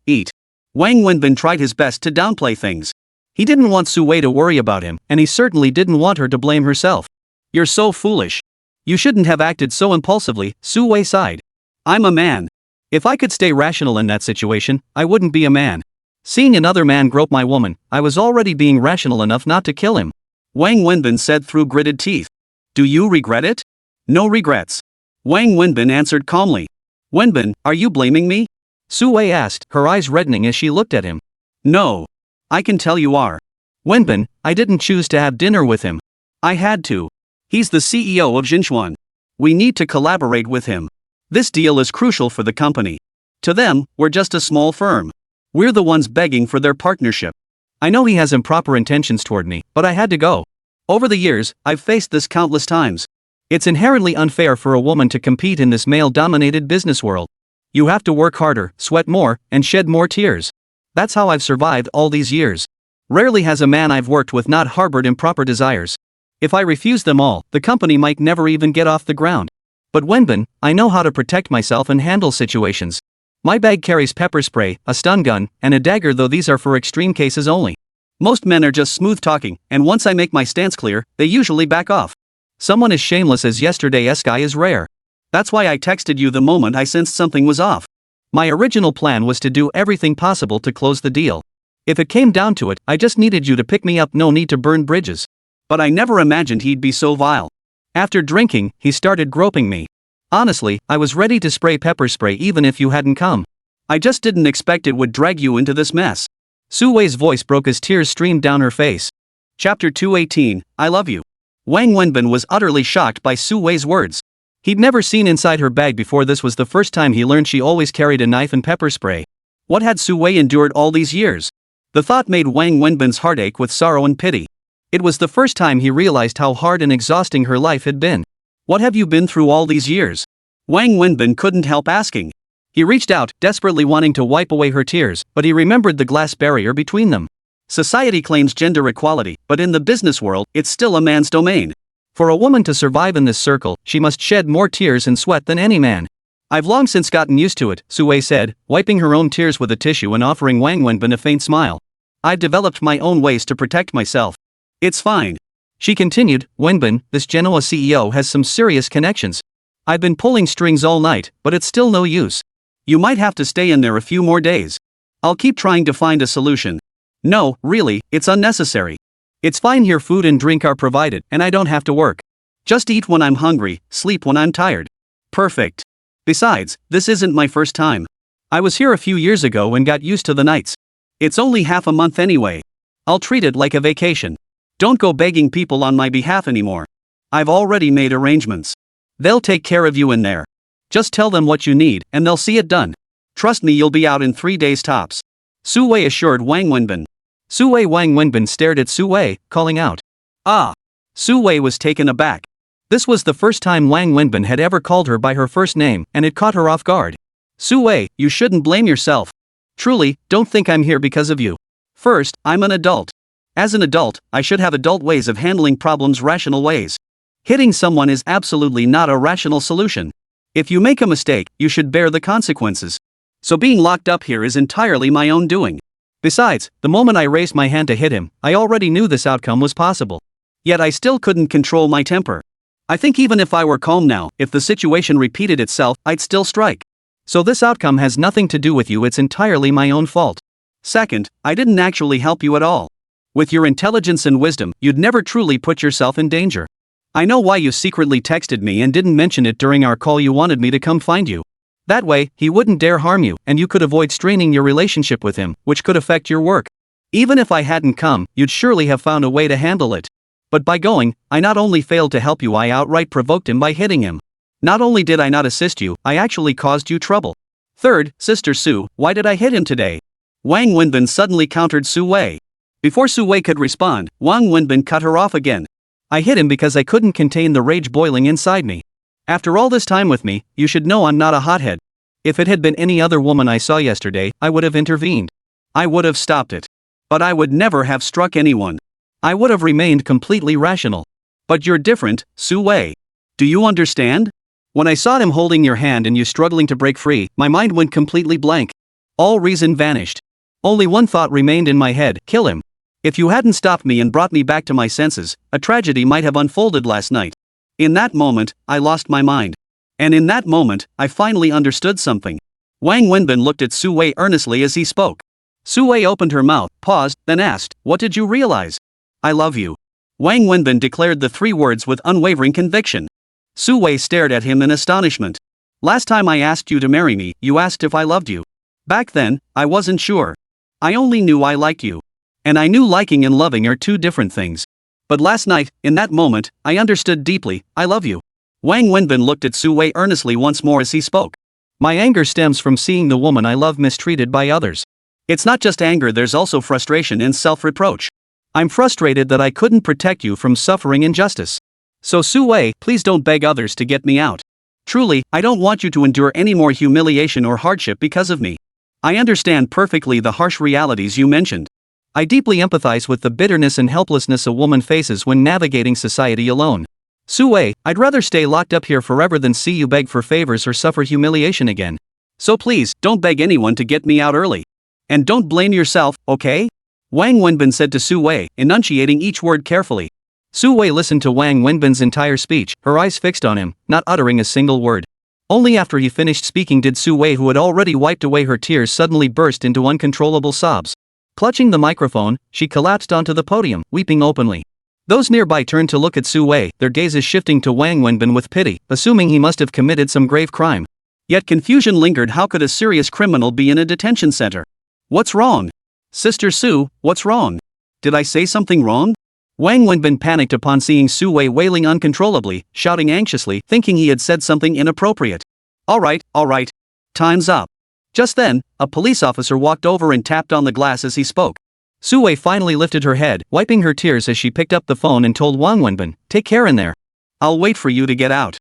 eat. Wang Wenbin tried his best to downplay things. He didn't want Su-wei to worry about him, and he certainly didn't want her to blame herself. You're so foolish. You shouldn't have acted so impulsively, Su-wei sighed. I'm a man. If I could stay rational in that situation, I wouldn't be a man. Seeing another man grope my woman, I was already being rational enough not to kill him. Wang Wenbin said through gritted teeth. Do you regret it? No regrets. Wang Wenbin answered calmly. Wenbin, are you blaming me? Su-wei asked, her eyes reddening as she looked at him. No. I can tell you are. Wenbin, I didn't choose to have dinner with him. I had to. He's the CEO of Jinchuan. We need to collaborate with him. This deal is crucial for the company. To them, we're just a small firm. We're the ones begging for their partnership. I know he has improper intentions toward me, but I had to go. Over the years, I've faced this countless times. It's inherently unfair for a woman to compete in this male-dominated business world. You have to work harder, sweat more, and shed more tears. That's how I've survived all these years. Rarely has a man I've worked with not harbored improper desires. If I refuse them all, the company might never even get off the ground. But Wenbin, I know how to protect myself and handle situations. My bag carries pepper spray, a stun gun, and a dagger, though these are for extreme cases only. Most men are just smooth talking, and once I make my stance clear, they usually back off. Someone as shameless as yesterday's guy is rare. That's why I texted you the moment I sensed something was off. My original plan was to do everything possible to close the deal. If it came down to it, I just needed you to pick me up, no need to burn bridges. But I never imagined he'd be so vile. After drinking, he started groping me. Honestly, I was ready to spray pepper spray even if you hadn't come. I just didn't expect it would drag you into this mess. Su-wei's voice broke as tears streamed down her face. Chapter 218, I love you. Wang Wenbin was utterly shocked by Su-wei's words. He'd never seen inside her bag before. This was the first time he learned she always carried a knife and pepper spray. What had Su-wei endured all these years? The thought made Wang Wenbin's heart ache with sorrow and pity. It was the first time he realized how hard and exhausting her life had been. What have you been through all these years? Wang Wenbin couldn't help asking. He reached out, desperately wanting to wipe away her tears, but he remembered the glass barrier between them. Society claims gender equality, but in the business world, it's still a man's domain. For a woman to survive in this circle, she must shed more tears and sweat than any man. I've long since gotten used to it, Su-wei said, wiping her own tears with a tissue and offering Wang Wenbin a faint smile. I've developed my own ways to protect myself. It's fine. She continued, Wenbin, this Genoa CEO has some serious connections. I've been pulling strings all night, but it's still no use. You might have to stay in there a few more days. I'll keep trying to find a solution. No, really, it's unnecessary. It's fine here, food and drink are provided, and I don't have to work. Just eat when I'm hungry, sleep when I'm tired. Perfect. Besides, this isn't my first time. I was here a few years ago and got used to the nights. It's only half a month anyway. I'll treat it like a vacation. Don't go begging people on my behalf anymore. I've already made arrangements. They'll take care of you in there. Just tell them what you need, and they'll see it done. Trust me, you'll be out in 3 days tops. Su-wei assured Wang Wenbin. Wang Wenbin stared at Su-wei, calling out. Ah! Su-wei was taken aback. This was the first time Wang Wenbin had ever called her by her first name, and it caught her off guard. Su-wei, you shouldn't blame yourself. Truly, don't think I'm here because of you. First, I'm an adult. As an adult, I should have adult ways of handling problems, rational ways. Hitting someone is absolutely not a rational solution. If you make a mistake, you should bear the consequences. So being locked up here is entirely my own doing. Besides, the moment I raised my hand to hit him, I already knew this outcome was possible. Yet I still couldn't control my temper. I think even if I were calm now, if the situation repeated itself, I'd still strike. So this outcome has nothing to do with you, it's entirely my own fault. Second, I didn't actually help you at all. With your intelligence and wisdom, you'd never truly put yourself in danger. I know why you secretly texted me and didn't mention it during our call. You wanted me to come find you. That way, he wouldn't dare harm you, and you could avoid straining your relationship with him, which could affect your work. Even if I hadn't come, you'd surely have found a way to handle it. But by going, I not only failed to help you, I outright provoked him by hitting him. Not only did I not assist you, I actually caused you trouble. Third, Sister Su, why did I hit him today? Wang Wenbin suddenly countered Su Wei. Before Su Wei could respond, Wang Wenbin cut her off again. I hit him because I couldn't contain the rage boiling inside me. After all this time with me, you should know I'm not a hothead. If it had been any other woman I saw yesterday, I would have intervened. I would have stopped it. But I would never have struck anyone. I would have remained completely rational. But you're different, Su Wei. Do you understand? When I saw him holding your hand and you struggling to break free, my mind went completely blank. All reason vanished. Only one thought remained in my head: kill him. If you hadn't stopped me and brought me back to my senses, a tragedy might have unfolded last night. In that moment, I lost my mind. And in that moment, I finally understood something. Wang Wenbin looked at Su Wei earnestly as he spoke. Su Wei opened her mouth, paused, then asked, "What did you realize?" "I love you." Wang Wenbin declared the 3 words with unwavering conviction. Su Wei stared at him in astonishment. "Last time I asked you to marry me, you asked if I loved you. Back then, I wasn't sure. I only knew I liked you. And I knew liking and loving are 2 different things. But last night, in that moment, I understood deeply: I love you." Wang Wenbin looked at Su Wei earnestly once more as he spoke. "My anger stems from seeing the woman I love mistreated by others. It's not just anger, there's also frustration and self-reproach. I'm frustrated that I couldn't protect you from suffering injustice. So Su Wei, please don't beg others to get me out. Truly, I don't want you to endure any more humiliation or hardship because of me. I understand perfectly the harsh realities you mentioned. I deeply empathize with the bitterness and helplessness a woman faces when navigating society alone. Su Wei, I'd rather stay locked up here forever than see you beg for favors or suffer humiliation again. So please, don't beg anyone to get me out early. And don't blame yourself, okay?" Wang Wenbin said to Su Wei, enunciating each word carefully. Su Wei listened to Wang Wenbin's entire speech, her eyes fixed on him, not uttering a single word. Only after he finished speaking did Su Wei, who had already wiped away her tears, suddenly burst into uncontrollable sobs. Clutching the microphone, she collapsed onto the podium, weeping openly. Those nearby turned to look at Su Wei, their gazes shifting to Wang Wenbin with pity, assuming he must have committed some grave crime. Yet confusion lingered. How could a serious criminal be in a detention center? What's wrong? Sister Su, what's wrong? Did I say something wrong? Wang Wenbin panicked upon seeing Su Wei wailing uncontrollably, shouting anxiously, thinking he had said something inappropriate. All right. Time's up. Just then, a police officer walked over and tapped on the glass as he spoke. Su Wei finally lifted her head, wiping her tears as she picked up the phone and told Wang Wenbin, "Take care in there. I'll wait for you to get out."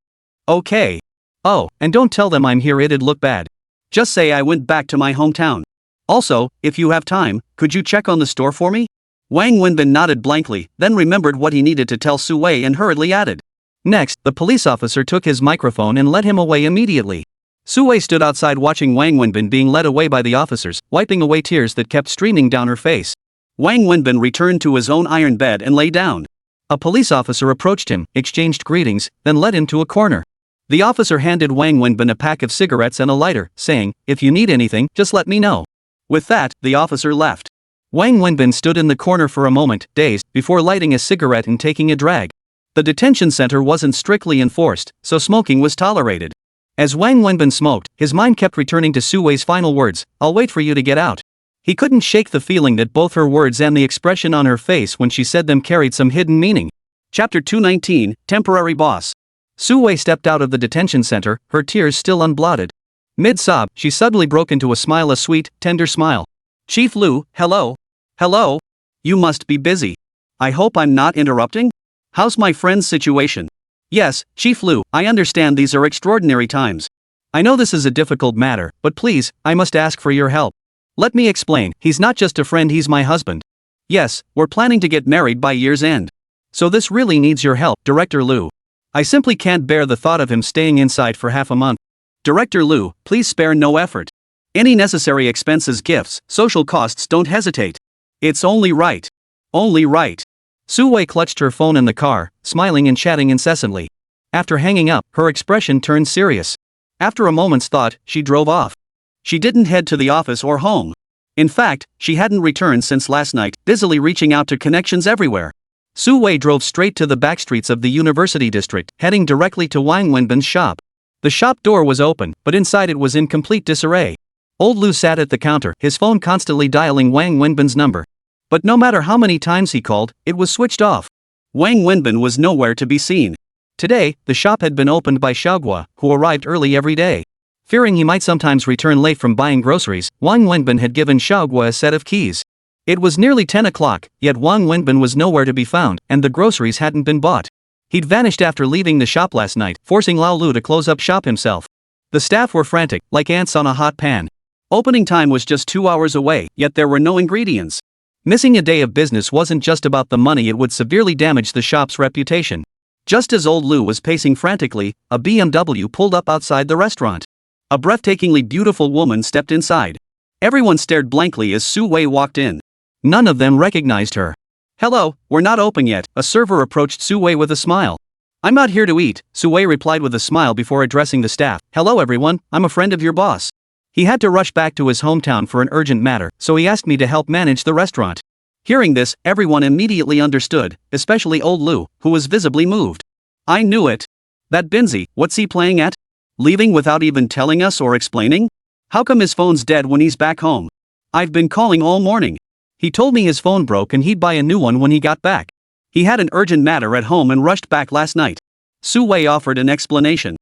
"Okay. Oh, and don't tell them I'm here, it'd look bad. Just say I went back to my hometown. Also, if you have time, could you check on the store for me?" Wang Wenbin nodded blankly, then remembered what he needed to tell Su Wei and hurriedly added. Next, the police officer took his microphone and led him away immediately. Su Wei stood outside watching Wang Wenbin being led away by the officers, wiping away tears that kept streaming down her face. Wang Wenbin returned to his own iron bed and lay down. A police officer approached him, exchanged greetings, then led him to a corner. The officer handed Wang Wenbin a pack of cigarettes and a lighter, saying, "If you need anything, just let me know." With that, the officer left. Wang Wenbin stood in the corner for a moment, dazed, before lighting a cigarette and taking a drag. The detention center wasn't strictly enforced, so smoking was tolerated. As Wang Wenbin smoked, his mind kept returning to Su Wei's final words, "I'll wait for you to get out." He couldn't shake the feeling that both her words and the expression on her face when she said them carried some hidden meaning. Chapter 219, Temporary Boss. Su Wei stepped out of the detention center, her tears still unblotted. Mid-sob, she suddenly broke into a smile, a sweet, tender smile. "Chief Lu, hello? Hello? You must be busy. I hope I'm not interrupting? How's my friend's situation?" "Yes, Chief Lu, I understand these are extraordinary times. I know this is a difficult matter, but please, I must ask for your help. Let me explain, he's not just a friend, he's my husband. Yes, we're planning to get married by year's end. So this really needs your help, Director Lu. I simply can't bear the thought of him staying inside for half a month. Director Lu, please spare no effort. Any necessary expenses, gifts, social costs, don't hesitate. It's only right. Only right." Su Wei clutched her phone in the car, smiling and chatting incessantly. After hanging up, her expression turned serious. After a moment's thought, she drove off. She didn't head to the office or home. In fact, she hadn't returned since last night, busily reaching out to connections everywhere. Su Wei drove straight to the backstreets of the University District, heading directly to Wang Wenbin's shop. The shop door was open, but inside it was in complete disarray. Old Lu sat at the counter, his phone constantly dialing Wang Wenbin's number. But no matter how many times he called, it was switched off. Wang Wenbin was nowhere to be seen. Today, the shop had been opened by Xiaogua, who arrived early every day. Fearing he might sometimes return late from buying groceries, Wang Wenbin had given Xiaogua a set of keys. It was nearly 10 o'clock, yet Wang Wenbin was nowhere to be found, and the groceries hadn't been bought. He'd vanished after leaving the shop last night, forcing Lao Lu to close up shop himself. The staff were frantic, like ants on a hot pan. Opening time was just 2 hours away, yet there were no ingredients. Missing a day of business wasn't just about the money, it would severely damage the shop's reputation. Just as Old Lu was pacing frantically, a BMW pulled up outside the restaurant. A breathtakingly beautiful woman stepped inside. Everyone stared blankly as Su Wei walked in. None of them recognized her. "Hello, we're not open yet," a server approached Su Wei with a smile. "I'm not here to eat," Su Wei replied with a smile before addressing the staff. "Hello everyone, I'm a friend of your boss. He had to rush back to his hometown for an urgent matter, so he asked me to help manage the restaurant." Hearing this, everyone immediately understood, especially Old Lu, who was visibly moved. "I knew it. That Binzi, what's he playing at? Leaving without even telling us or explaining? How come his phone's dead when he's back home? I've been calling all morning. He told me his phone broke and he'd buy a new one when he got back. He had an urgent matter at home and rushed back last night." Su Wei offered an explanation.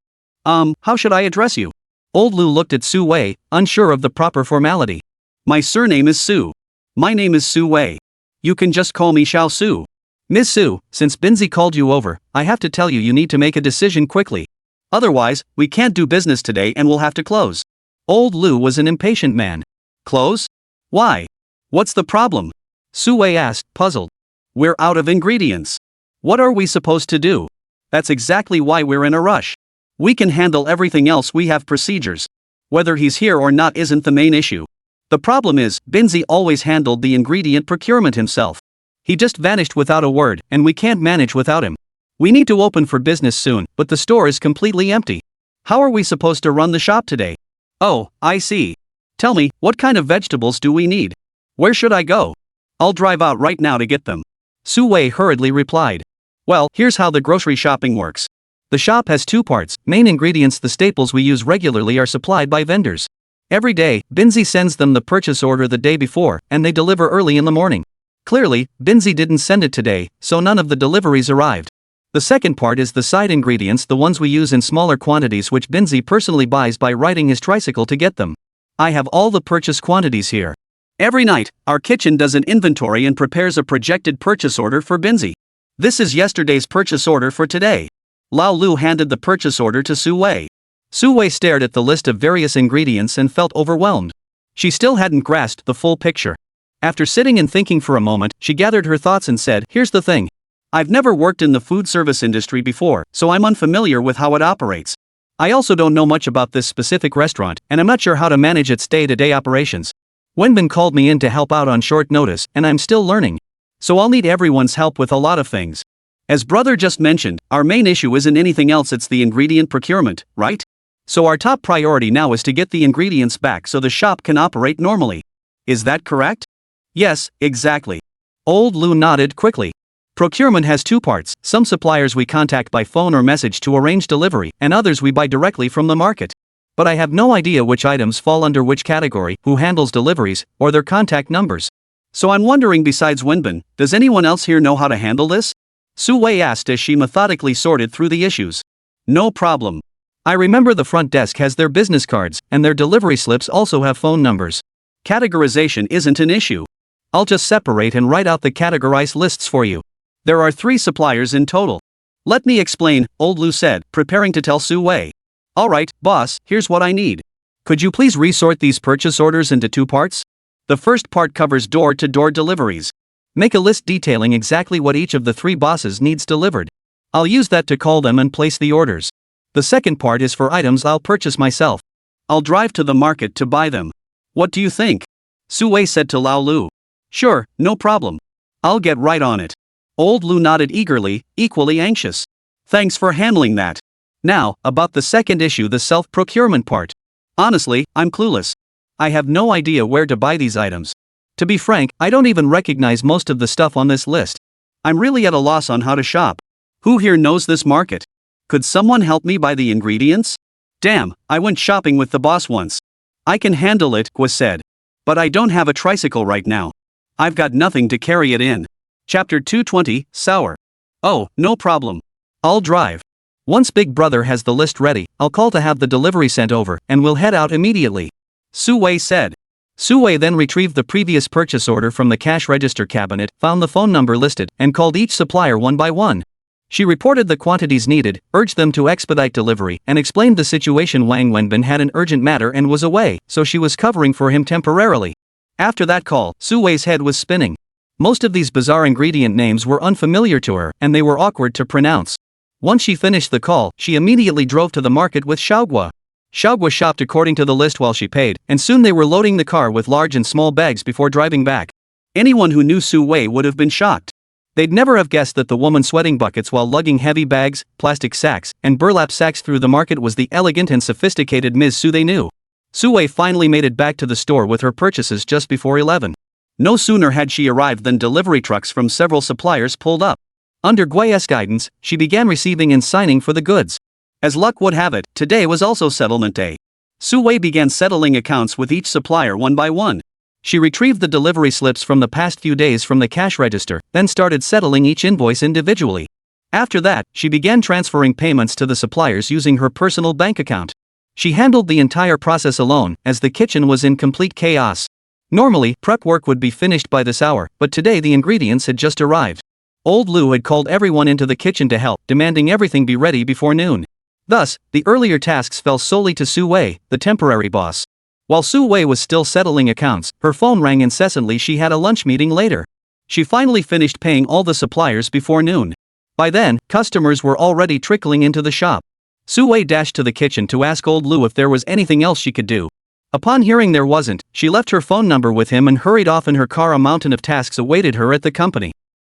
How should I address you?" Old Lu looked at Su Wei, unsure of the proper formality. "My surname is Su. My name is Su Wei. You can just call me Xiao Su." "Miss Su, since Binzi called you over, I have to tell you you need to make a decision quickly. Otherwise, we can't do business today and we'll have to close." Old Lu was an impatient man. "Close? Why? What's the problem?" Su Wei asked, puzzled. "We're out of ingredients. What are we supposed to do?" "That's exactly why we're in a rush. We can handle everything else, we have procedures. Whether he's here or not isn't the main issue. The problem is, Binzi always handled the ingredient procurement himself. He just vanished without a word, and we can't manage without him. We need to open for business soon, but the store is completely empty. How are we supposed to run the shop today?" "Oh, I see. Tell me, what kind of vegetables do we need? Where should I go?" "I'll drive out right now to get them," Su Wei hurriedly replied. "Well, here's how the grocery shopping works. The shop has two parts. Main ingredients, the staples we use regularly, are supplied by vendors. Every day, Binzi sends them the purchase order the day before, and they deliver early in the morning. Clearly, Binzi didn't send it today, so none of the deliveries arrived. The second part is the side ingredients, the ones we use in smaller quantities, which Binzi personally buys by riding his tricycle to get them. I have all the purchase quantities here. Every night, our kitchen does an inventory and prepares a projected purchase order for Binzi. This is yesterday's purchase order for today." Lao Lu handed the purchase order to Su Wei. Su Wei stared at the list of various ingredients and felt overwhelmed. She still hadn't grasped the full picture. After sitting and thinking for a moment, she gathered her thoughts and said, "Here's the thing. I've never worked in the food service industry before, so I'm unfamiliar with how it operates. I also don't know much about this specific restaurant, and I'm not sure how to manage its day-to-day operations. Wenbin called me in to help out on short notice, and I'm still learning. So I'll need everyone's help with a lot of things. As brother just mentioned, our main issue isn't anything else, it's the ingredient procurement, right? So our top priority now is to get the ingredients back so the shop can operate normally. Is that correct?" "Yes, exactly." Old Lu nodded quickly. "Procurement has two parts. Some suppliers we contact by phone or message to arrange delivery, and others we buy directly from the market. But I have no idea which items fall under which category, who handles deliveries, or their contact numbers. So I'm wondering, besides Wenbin, does anyone else here know how to handle this?" Su Wei asked as she methodically sorted through the issues. "No problem. I remember the front desk has their business cards, and their delivery slips also have phone numbers. Categorization isn't an issue. I'll just separate and write out the categorized lists for you. There are 3 suppliers in total." "Let me explain," Old Lu said, preparing to tell Su Wei. "Alright, boss, here's what I need. Could you please resort these purchase orders into 2 parts? The first part covers door-to-door deliveries. Make a list detailing exactly what each of the 3 bosses needs delivered. I'll use that to call them and place the orders. The second part is for items I'll purchase myself. I'll drive to the market to buy them. What do you think?" Su Wei said to Lao Lu. "Sure, no problem. I'll get right on it." Old Lu nodded eagerly, equally anxious. "Thanks for handling that. Now, about the second issue, the self-procurement part. Honestly, I'm clueless. I have no idea where to buy these items. To be frank, I don't even recognize most of the stuff on this list. I'm really at a loss on how to shop. Who here knows this market? Could someone help me buy the ingredients?" Damn, I went shopping with the boss once. I can handle it, Gua said. But I don't have a tricycle right now. I've got nothing to carry it in. Chapter 220, Sour. Oh, no problem. I'll drive. Once Big Brother has the list ready, I'll call to have the delivery sent over, and we'll head out immediately. Su Wei said. Su Wei then retrieved the previous purchase order from the cash register cabinet, found the phone number listed, and called each supplier one by one. She reported the quantities needed, urged them to expedite delivery, and explained the situation. Wang Wenbin had an urgent matter and was away, so she was covering for him temporarily. After that call, Su Wei's head was spinning. Most of these bizarre ingredient names were unfamiliar to her, and they were awkward to pronounce. Once she finished the call, she immediately drove to the market with Xiaogua. Xiaogua shopped according to the list while she paid, and soon they were loading the car with large and small bags before driving back. Anyone who knew Su Wei would have been shocked. They'd never have guessed that the woman sweating buckets while lugging heavy bags, plastic sacks, and burlap sacks through the market was the elegant and sophisticated Ms. Su they knew. Su Wei finally made it back to the store with her purchases just before 11. No sooner had she arrived than delivery trucks from several suppliers pulled up. Under Gui's guidance, she began receiving and signing for the goods. As luck would have it, today was also settlement day. Su Wei began settling accounts with each supplier one by one. She retrieved the delivery slips from the past few days from the cash register, then started settling each invoice individually. After that, she began transferring payments to the suppliers using her personal bank account. She handled the entire process alone, as the kitchen was in complete chaos. Normally, prep work would be finished by this hour, but today the ingredients had just arrived. Old Lu had called everyone into the kitchen to help, demanding everything be ready before noon. Thus, the earlier tasks fell solely to Su Wei, the temporary boss. While Su Wei was still settling accounts, her phone rang incessantly. She had a lunch meeting later. She finally finished paying all the suppliers before noon. By then, customers were already trickling into the shop. Su Wei dashed to the kitchen to ask Old Lu if there was anything else she could do. Upon hearing there wasn't, she left her phone number with him and hurried off in her car. A mountain of tasks awaited her at the company.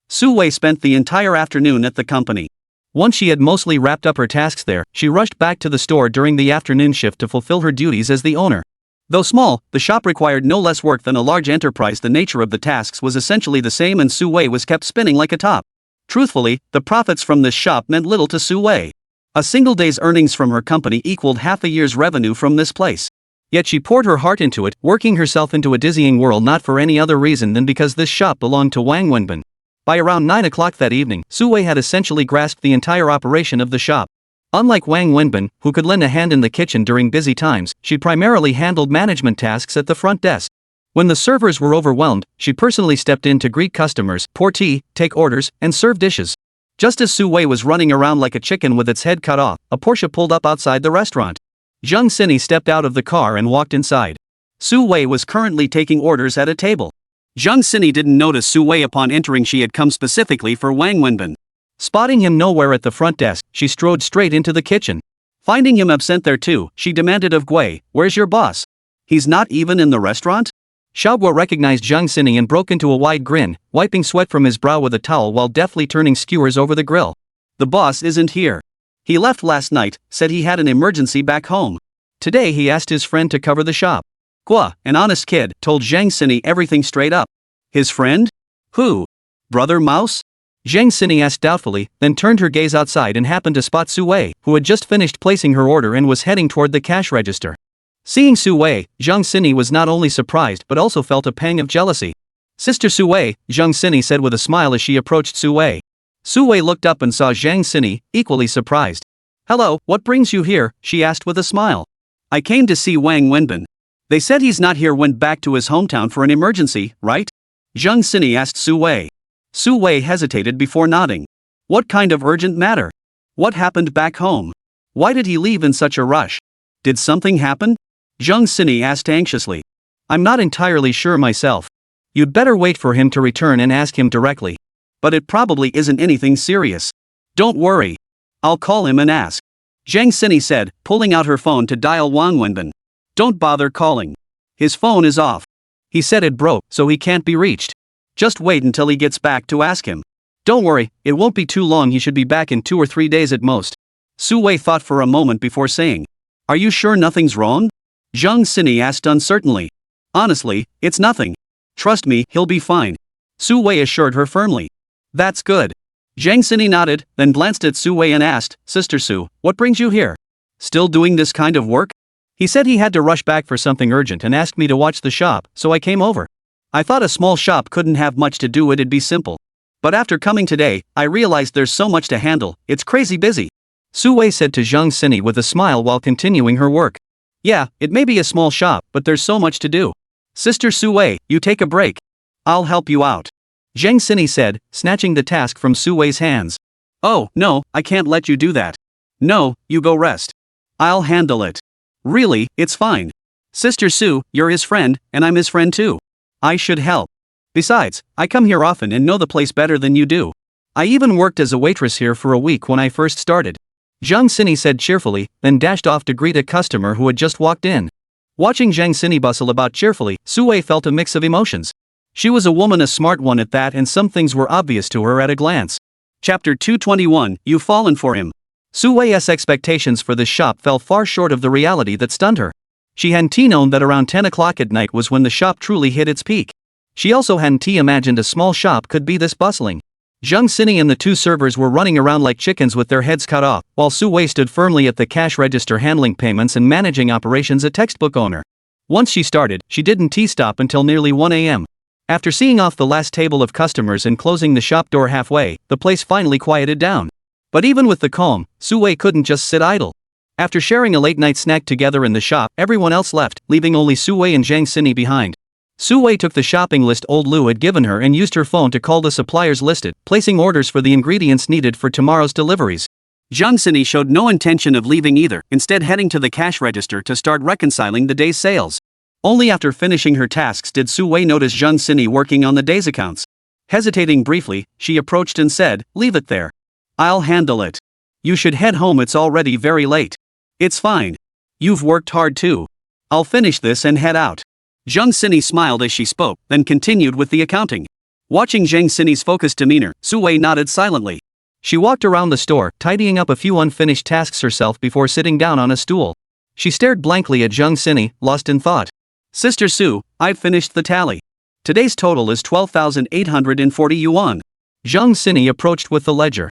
Su Wei spent the entire afternoon at the company. Once she had mostly wrapped up her tasks there, she rushed back to the store during the afternoon shift to fulfill her duties as the owner. Though small, the shop required no less work than a large enterprise. The nature of the tasks was essentially the same, and Su Wei was kept spinning like a top. Truthfully, the profits from this shop meant little to Su Wei. A single day's earnings from her company equaled half a year's revenue from this place. Yet she poured her heart into it, working herself into a dizzying whirl, not for any other reason than because this shop belonged to Wang Wenbin. By around 9 o'clock that evening, Su Wei had essentially grasped the entire operation of the shop. Unlike Wang Wenbin, who could lend a hand in the kitchen during busy times, she primarily handled management tasks at the front desk. When the servers were overwhelmed, she personally stepped in to greet customers, pour tea, take orders, and serve dishes. Just as Su Wei was running around like a chicken with its head cut off, a Porsche pulled up outside the restaurant. Zheng Sini stepped out of the car and walked inside. Su Wei was currently taking orders at a table. Zheng Sini didn't notice Su Wei upon entering. She had come specifically for Wang Wenbin. Spotting him nowhere at the front desk, she strode straight into the kitchen. Finding him absent there too, she demanded of Gui, "Where's your boss? He's not even in the restaurant?" Xiaogua recognized Zheng Sini and broke into a wide grin, wiping sweat from his brow with a towel while deftly turning skewers over the grill. "The boss isn't here. He left last night, said he had an emergency back home. Today he asked his friend to cover the shop." Gua, an honest kid, told Zheng Sini everything straight up. "His friend? Who? Brother Mouse?" Zheng Sini asked doubtfully, then turned her gaze outside and happened to spot Su Wei, who had just finished placing her order and was heading toward the cash register. Seeing Su Wei, Zheng Sini was not only surprised but also felt a pang of jealousy. "Sister Su Wei," Zheng Sini said with a smile as she approached Su Wei. Su Wei looked up and saw Zheng Sini, equally surprised. "Hello, what brings you here?" she asked with a smile. "I came to see Wang Wenbin. They said he's not here, went back to his hometown for an emergency, right?" Zheng Sini asked Su Wei. Su Wei hesitated before nodding. "What kind of urgent matter? What happened back home? Why did he leave in such a rush? Did something happen?" Zheng Sini asked anxiously. "I'm not entirely sure myself. You'd better wait for him to return and ask him directly. But it probably isn't anything serious. Don't worry. I'll call him and ask." Zheng Sini said, pulling out her phone to dial Wang Wenbin. "Don't bother calling. His phone is off. He said it broke, so he can't be reached. Just wait until he gets back to ask him. Don't worry, it won't be too long. He should be back in 2 or 3 days at most." Su Wei thought for a moment before saying, "Are you sure nothing's wrong?" Zheng Sini asked uncertainly. "Honestly, it's nothing. Trust me, he'll be fine," Su Wei assured her firmly. "That's good." Zheng Sini nodded, then glanced at Su Wei and asked, "Sister Su, what brings you here?" Still doing this kind of work? He said he had to rush back for something urgent and asked me to watch the shop, so I came over. I thought a small shop couldn't have much to do, it'd be simple. But after coming today, I realized there's so much to handle, it's crazy busy. Su Wei said to Zhang Sini with a smile while continuing her work. Yeah, it may be a small shop, but there's so much to do. Sister Su Wei, you take a break. I'll help you out. Zhang Sini said, snatching the task from Su Wei's hands. Oh, no, I can't let you do that. No, you go rest. I'll handle it. Really, it's fine. Sister Su, you're his friend, and I'm his friend too. I should help. Besides, I come here often and know the place better than you do. I even worked as a waitress here for a week when I first started. Zhang Sini said cheerfully, then dashed off to greet a customer who had just walked in. Watching Zhang Sini bustle about cheerfully, Su Wei felt a mix of emotions. She was a woman, a smart one at that, and some things were obvious to her at a glance. Chapter 221, You've Fallen for Him. Su Wei's expectations for this shop fell far short of the reality that stunned her. She hadn't known that around 10 o'clock at night was when the shop truly hit its peak. She also hadn't imagined a small shop could be this bustling. Zhang Sini and the two servers were running around like chickens with their heads cut off, while Su Wei stood firmly at the cash register handling payments and managing operations, a textbook owner. Once she started, she didn't stop until nearly 1 a.m. After seeing off the last table of customers and closing the shop door halfway, the place finally quieted down. But even with the calm, Su Wei couldn't just sit idle. After sharing a late-night snack together in the shop, everyone else left, leaving only Su Wei and Zhang Sini behind. Su Wei took the shopping list old Lu had given her and used her phone to call the suppliers listed, placing orders for the ingredients needed for tomorrow's deliveries. Zhang Sini showed no intention of leaving either, instead heading to the cash register to start reconciling the day's sales. Only after finishing her tasks did Su Wei notice Zhang Sini working on the day's accounts. Hesitating briefly, she approached and said, "Leave it there. I'll handle it. You should head home, it's already very late." "It's fine. You've worked hard too. I'll finish this and head out." Zhang Sini smiled as she spoke, then continued with the accounting. Watching Zhang Sini's focused demeanor, Su Wei nodded silently. She walked around the store, tidying up a few unfinished tasks herself before sitting down on a stool. She stared blankly at Zhang Sini, lost in thought. "Sister Su, I've finished the tally. Today's total is 12,840 yuan. Zhang Sini approached with the ledger.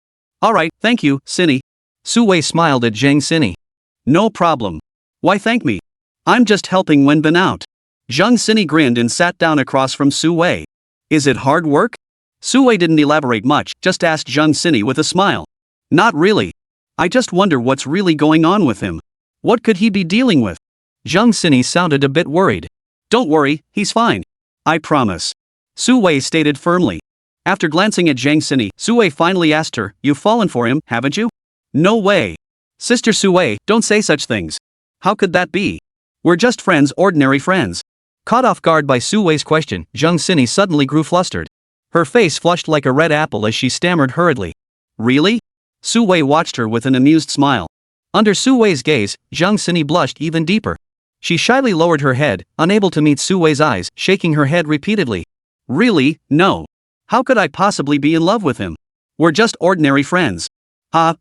"Alright, thank you, Sini." Su Wei smiled at Zhang Sini. "No problem. Why thank me? I'm just helping Wenbin out." Zhang Sini grinned and sat down across from Su Wei. "Is it hard work?" Su Wei didn't elaborate much, just asked Zhang Sini with a smile. "Not really. I just wonder what's really going on with him. What could he be dealing with?" Zhang Sini sounded a bit worried. "Don't worry, he's fine. I promise," Su Wei stated firmly. After glancing at Zhang Sini, Su Wei finally asked her, "You've fallen for him, haven't you?" "No way. Sister Su Wei, don't say such things. How could that be? We're just friends, ordinary friends." Caught off guard by Su Wei's question, Zhang Sini suddenly grew flustered. Her face flushed like a red apple as she stammered hurriedly. "Really?" Su Wei watched her with an amused smile. Under Su Wei's gaze, Zhang Sini blushed even deeper. She shyly lowered her head, unable to meet Su Wei's eyes, shaking her head repeatedly. "Really, no. How could I possibly be in love with him? We're just ordinary friends."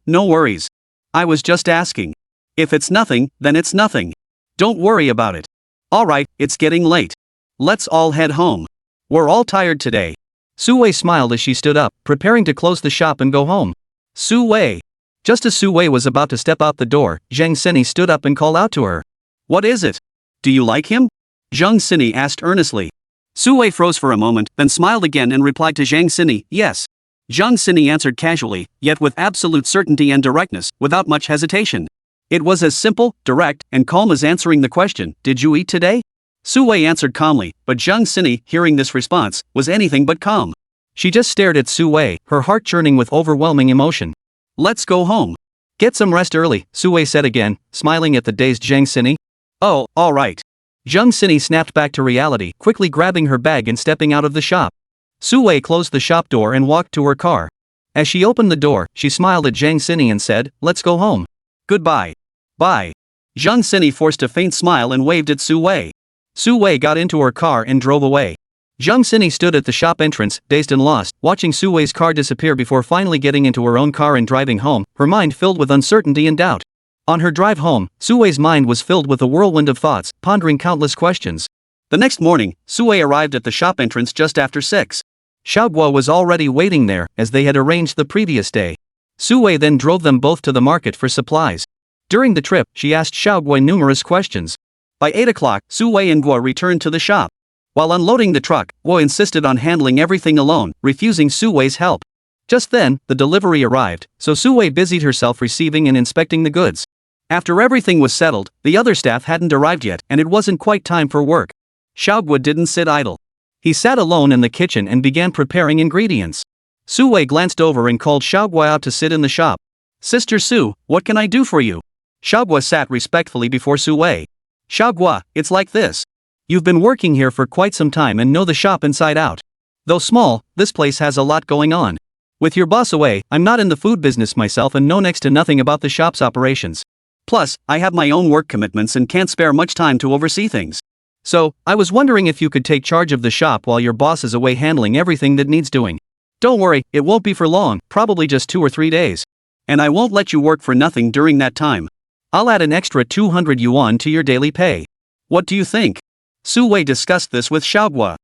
No worries. I was just asking. If it's nothing, then it's nothing. Don't worry about it. Alright, it's getting late. Let's all head home. We're all tired today." Su Wei smiled as she stood up, preparing to close the shop and go home. "Su Wei." Just as Su Wei was about to step out the door, Zhang Sini stood up and called out to her. "What is it? Do you like him?" Zhang Sini asked earnestly. Su Wei froze for a moment, then smiled again and replied to Zhang Sini, "Yes." Zhang Sini answered casually, yet with absolute certainty and directness, without much hesitation. It was as simple, direct, and calm as answering the question, "Did you eat today?" Su Wei answered calmly, but Zhang Sini, hearing this response, was anything but calm. She just stared at Su Wei, her heart churning with overwhelming emotion. "Let's go home. Get some rest early," Su Wei said again, smiling at the dazed Zhang Sini. "Oh, all right." Zhang Sini snapped back to reality, quickly grabbing her bag and stepping out of the shop. Su Wei closed the shop door and walked to her car. As she opened the door, she smiled at Zhang Sini and said, "Let's go home. Goodbye." "Bye." Zhang Sini forced a faint smile and waved at Su Wei. Su Wei got into her car and drove away. Zhang Sini stood at the shop entrance, dazed and lost, watching Su Wei's car disappear before finally getting into her own car and driving home, her mind filled with uncertainty and doubt. On her drive home, Su Wei's mind was filled with a whirlwind of thoughts, pondering countless questions. The next morning, Su Wei arrived at the shop entrance just after 6. Xiaoguo was already waiting there, as they had arranged the previous day. Su Wei then drove them both to the market for supplies. During the trip, she asked Xiaoguo numerous questions. By 8 o'clock, Su Wei and Guo returned to the shop. While unloading the truck, Guo insisted on handling everything alone, refusing Su Wei's help. Just then, the delivery arrived, so Su Wei busied herself receiving and inspecting the goods. After everything was settled, the other staff hadn't arrived yet, and it wasn't quite time for work. Xiaoguo didn't sit idle. He sat alone in the kitchen and began preparing ingredients. Su Wei glanced over and called Xiaoguo out to sit in the shop. "Sister Su, what can I do for you?" Xiaoguo sat respectfully before Su Wei. "Xiaoguo, it's like this. You've been working here for quite some time and know the shop inside out. Though small, this place has a lot going on. With your boss away, I'm not in the food business myself and know next to nothing about the shop's operations. Plus, I have my own work commitments and can't spare much time to oversee things. So, I was wondering if you could take charge of the shop while your boss is away handling everything that needs doing. Don't worry, it won't be for long, probably just 2 or 3 days. And I won't let you work for nothing during that time. I'll add an extra 200 yuan to your daily pay. What do you think?" Su Wei discussed this with Xiaoguo.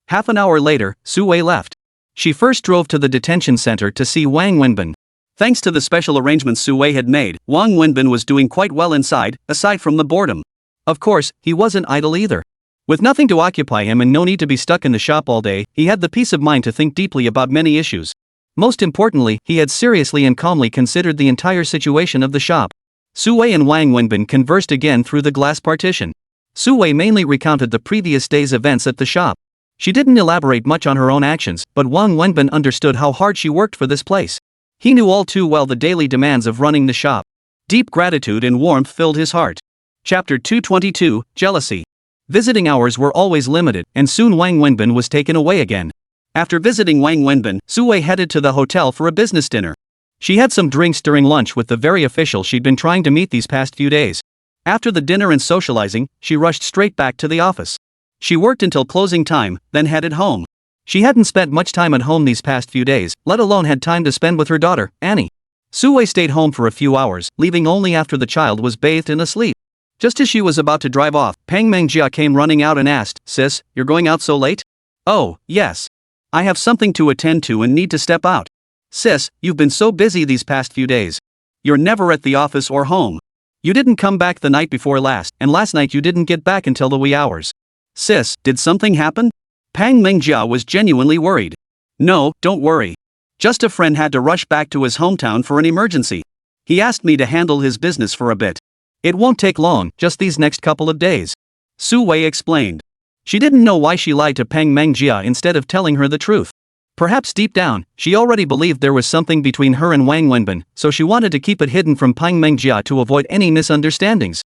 Half an hour later, Su Wei left. She first drove to the detention center to see Wang Wenbin. Thanks to the special arrangements Su Wei had made, Wang Wenbin was doing quite well inside, aside from the boredom. Of course, he wasn't idle either. With nothing to occupy him and no need to be stuck in the shop all day, he had the peace of mind to think deeply about many issues. Most importantly, he had seriously and calmly considered the entire situation of the shop. Su Wei and Wang Wenbin conversed again through the glass partition. Su Wei mainly recounted the previous day's events at the shop. She didn't elaborate much on her own actions, but Wang Wenbin understood how hard she worked for this place. He knew all too well the daily demands of running the shop. Deep gratitude and warmth filled his heart. Chapter 222, Jealousy. Visiting hours were always limited, and soon Wang Wenbin was taken away again. After visiting Wang Wenbin, Su Wei headed to the hotel for a business dinner. She had some drinks during lunch with the very official she'd been trying to meet these past few days. After the dinner and socializing, she rushed straight back to the office. She worked until closing time, then headed home. She hadn't spent much time at home these past few days, let alone had time to spend with her daughter, Annie. Su Wei stayed home for a few hours, leaving only after the child was bathed and asleep. Just as she was about to drive off, Pang Mengjia came running out and asked, "Sis, you're going out so late?" "Oh, yes. I have something to attend to and need to step out." "Sis, you've been so busy these past few days. You're never at the office or home. You didn't come back the night before last, and last night you didn't get back until the wee hours. Sis, did something happen?" Pang Mengjia was genuinely worried. "No, don't worry. Just a friend had to rush back to his hometown for an emergency. He asked me to handle his business for a bit. It won't take long, just these next couple of days." Su Wei explained. She didn't know why she lied to Pang Mengjia instead of telling her the truth. Perhaps deep down, she already believed there was something between her and Wang Wenbin, so she wanted to keep it hidden from Pang Mengjia to avoid any misunderstandings.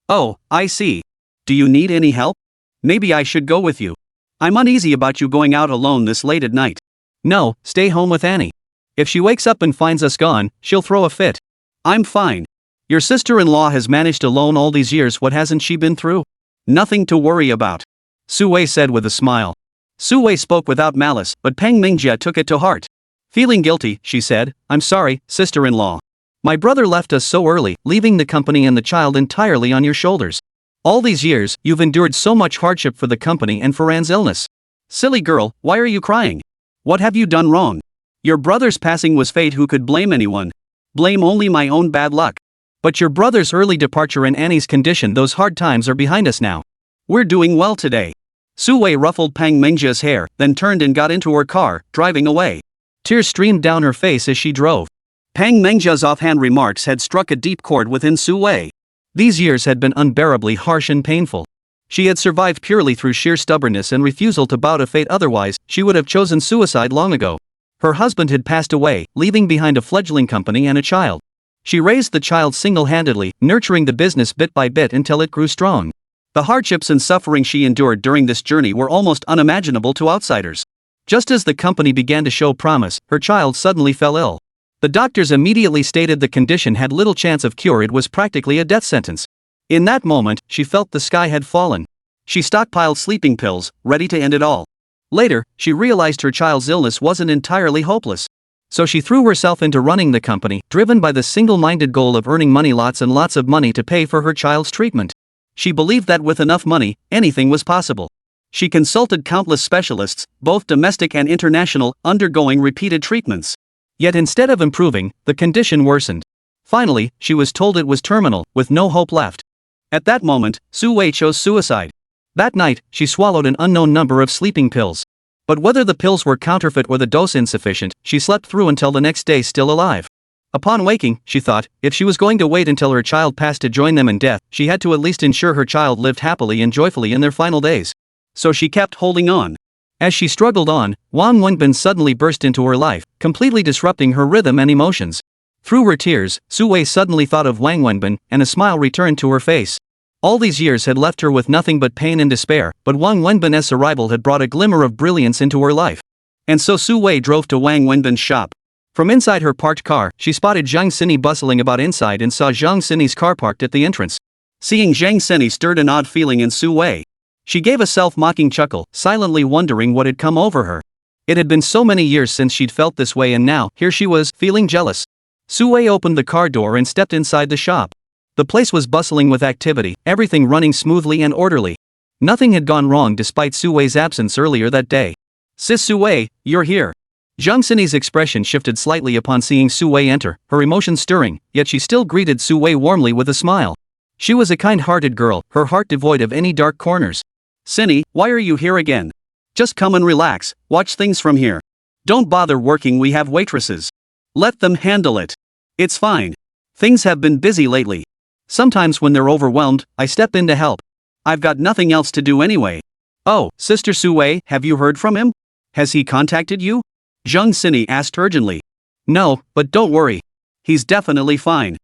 "Oh, I see. Do you need any help? Maybe I should go with you. I'm uneasy about you going out alone this late at night." "No, stay home with Annie. If she wakes up and finds us gone, she'll throw a fit." "I'm fine. Your sister-in-law has managed alone all these years. What hasn't she been through?" "Nothing to worry about," Su Wei said with a smile. Su Wei spoke without malice, but Pang Mengjia took it to heart. Feeling guilty, she said, "I'm sorry, sister-in-law. My brother left us so early, leaving the company and the child entirely on your shoulders. All these years, you've endured so much hardship for the company and for An's illness. Silly girl, why are you crying? What have you done wrong? Your brother's passing was fate. Who could blame anyone? Blame only my own bad luck. But your brother's early departure and Annie's condition, those hard times are behind us now. We're doing well today." Su Wei ruffled Pang Mengjia's hair, then turned and got into her car, driving away. Tears streamed down her face as she drove. Pang Mengjia's offhand remarks had struck a deep chord within Su Wei. These years had been unbearably harsh and painful. She had survived purely through sheer stubbornness and refusal to bow to fate. Otherwise, she would have chosen suicide long ago. Her husband had passed away, leaving behind a fledgling company and a child. She raised the child single-handedly, nurturing the business bit by bit until it grew strong. The hardships and suffering she endured during this journey were almost unimaginable to outsiders. Just as the company began to show promise, her child suddenly fell ill. The doctors immediately stated the condition had little chance of cure. It was practically a death sentence. In that moment, she felt the sky had fallen. She stockpiled sleeping pills, ready to end it all. Later, she realized her child's illness wasn't entirely hopeless. So she threw herself into running the company, driven by the single-minded goal of earning money, lots and lots of money to pay for her child's treatment. She believed that with enough money, anything was possible. She consulted countless specialists, both domestic and international, undergoing repeated treatments. Yet instead of improving, the condition worsened. Finally, she was told it was terminal, with no hope left. At that moment, Su Wei chose suicide. That night, she swallowed an unknown number of sleeping pills. But whether the pills were counterfeit or the dose insufficient, she slept through until the next day still alive. Upon waking, she thought, if she was going to wait until her child passed to join them in death, she had to at least ensure her child lived happily and joyfully in their final days. So she kept holding on. As she struggled on, Wang Wenbin suddenly burst into her life, completely disrupting her rhythm and emotions. Through her tears, Su Wei suddenly thought of Wang Wenbin, and a smile returned to her face. All these years had left her with nothing but pain and despair, but Wang Wenbin's arrival had brought a glimmer of brilliance into her life. And so Su Wei drove to Wang Wenbin's shop. From inside her parked car, she spotted Zhang Xini bustling about inside and saw Zhang Xini's car parked at the entrance. Seeing Zhang Xini stirred an odd feeling in Su Wei. She gave a self-mocking chuckle, silently wondering what had come over her. It had been so many years since she'd felt this way, and now, here she was, feeling jealous. Su Wei opened the car door and stepped inside the shop. The place was bustling with activity, everything running smoothly and orderly. Nothing had gone wrong despite Su Wei's absence earlier that day. "Sis Su Wei, you're here." Zhang Xini's expression shifted slightly upon seeing Su Wei enter, her emotions stirring, yet she still greeted Su Wei warmly with a smile. She was a kind-hearted girl, her heart devoid of any dark corners. "Xini, why are you here again? Just come and relax, watch things from here. Don't bother working, we have waitresses. Let them handle it. It's fine. Things have been busy lately. Sometimes when they're overwhelmed, I step in to help. I've got nothing else to do anyway." "Oh, Sister Su Wei, have you heard from him? Has he contacted you?" Zhang Xini asked urgently. "No, but don't worry. He's definitely fine.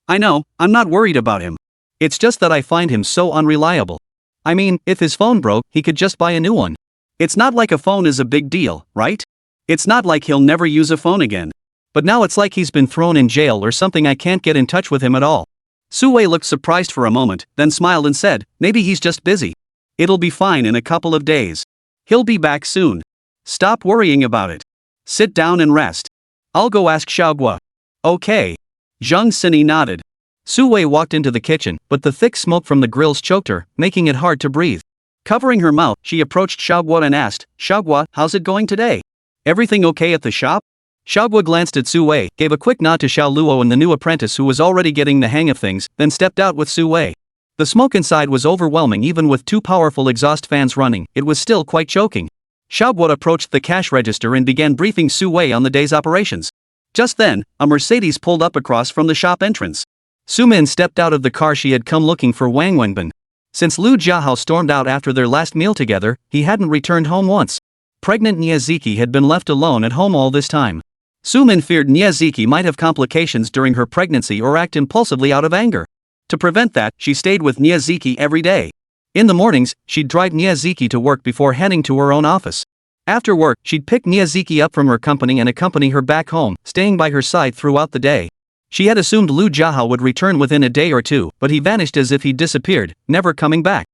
I know, I'm not worried about him. It's just that I find him so unreliable. I mean, if his phone broke, he could just buy a new one. It's not like a phone is a big deal, right? It's not like he'll never use a phone again. But now it's like he's been thrown in jail or something. I can't get in touch with him at all." Su Wei looked surprised for a moment, then smiled and said, "Maybe he's just busy. It'll be fine in a couple of days. He'll be back soon. Stop worrying about it. Sit down and rest. I'll go ask Xiaoguo." "Okay." Zhang Xini nodded. Su Wei walked into the kitchen, but the thick smoke from the grills choked her, making it hard to breathe. Covering her mouth, she approached Xiaoguo and asked, "Xiaoguo, how's it going today? Everything okay at the shop?" Xiaoguo glanced at Su Wei, gave a quick nod to Xiao Luo and the new apprentice who was already getting the hang of things, then stepped out with Su Wei. The smoke inside was overwhelming. Even with two powerful exhaust fans running, it was still quite choking. Xiaoguo approached the cash register and began briefing Su Wei on the day's operations. Just then, a Mercedes pulled up across from the shop entrance. Su Min stepped out of the car. She had come looking for Wang Wenbin. Since Lu Jiahao stormed out after their last meal together, he hadn't returned home once. Pregnant Niaziki had been left alone at home all this time. Su Min feared Niaziki might have complications during her pregnancy or act impulsively out of anger. To prevent that, she stayed with Niaziki every day. In the mornings, she'd drive Niaziki to work before heading to her own office. After work, she'd pick Niaziki up from her company and accompany her back home, staying by her side throughout the day. She had assumed Lu Jiahao would return within a day or two, but he vanished as if he'd disappeared, never coming back.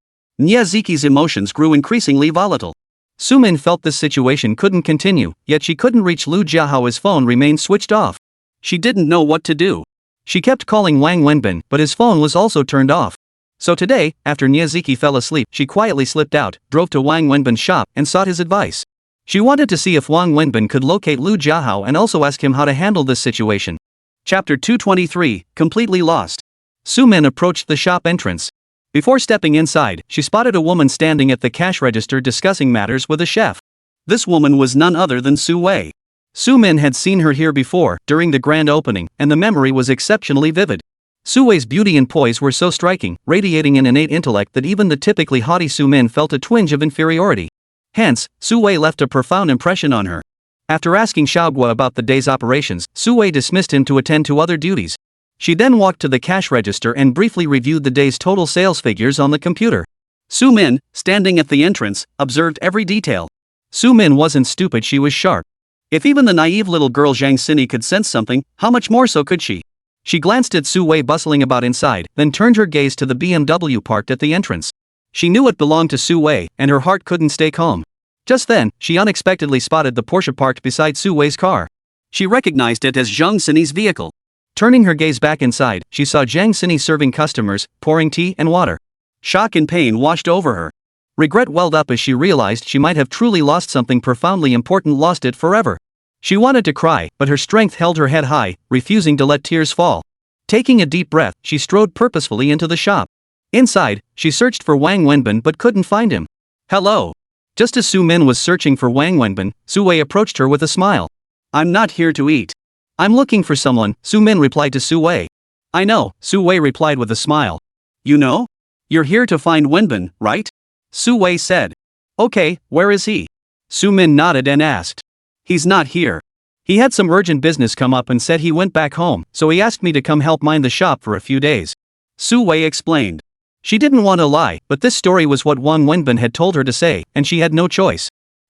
Niaziki's emotions grew increasingly volatile. Su Min felt this situation couldn't continue, yet she couldn't reach Lu Jiahao. His phone remained switched off. She didn't know what to do. She kept calling Wang Wenbin, but his phone was also turned off. So today, after Niaziki fell asleep, she quietly slipped out, drove to Wang Wenbin's shop, and sought his advice. She wanted to see if Wang Wenbin could locate Lu Jiahao and also ask him how to handle this situation. Chapter 223, Completely Lost. Su Min approached the shop entrance. Before stepping inside, she spotted a woman standing at the cash register discussing matters with a chef. This woman was none other than Su Wei. Su Min had seen her here before, during the grand opening, and the memory was exceptionally vivid. Su Wei's beauty and poise were so striking, radiating an innate intellect that even the typically haughty Su Min felt a twinge of inferiority. Hence, Su Wei left a profound impression on her. After asking Xiaoguo about the day's operations, Su Wei dismissed him to attend to other duties. She then walked to the cash register and briefly reviewed the day's total sales figures on the computer. Su Min, standing at the entrance, observed every detail. Su Min wasn't stupid, she was sharp. If even the naive little girl Zhang Xini could sense something, how much more so could she? She glanced at Su Wei bustling about inside, then turned her gaze to the BMW parked at the entrance. She knew it belonged to Su Wei, and her heart couldn't stay calm. Just then, she unexpectedly spotted the Porsche parked beside Su Wei's car. She recognized it as Zhang Xini's vehicle. Turning her gaze back inside, she saw Zhang Xini serving customers, pouring tea and water. Shock and pain washed over her. Regret welled up as she realized she might have truly lost something profoundly important, lost it forever. She wanted to cry, but her strength held her head high, refusing to let tears fall. Taking a deep breath, she strode purposefully into the shop. Inside, she searched for Wang Wenbin but couldn't find him. Hello. Just as Su Min was searching for Wang Wenbin, Su Wei approached her with a smile. I'm not here to eat. I'm looking for someone, Su Min replied to Su Wei. I know, Su Wei replied with a smile. You know? You're here to find Wenbin, right? Su Wei said. Okay, where is he? Su Min nodded and asked. He's not here. He had some urgent business come up and said he went back home, so he asked me to come help mind the shop for a few days. Su Wei explained. She didn't want to lie, but this story was what Wang Wenbin had told her to say, and she had no choice.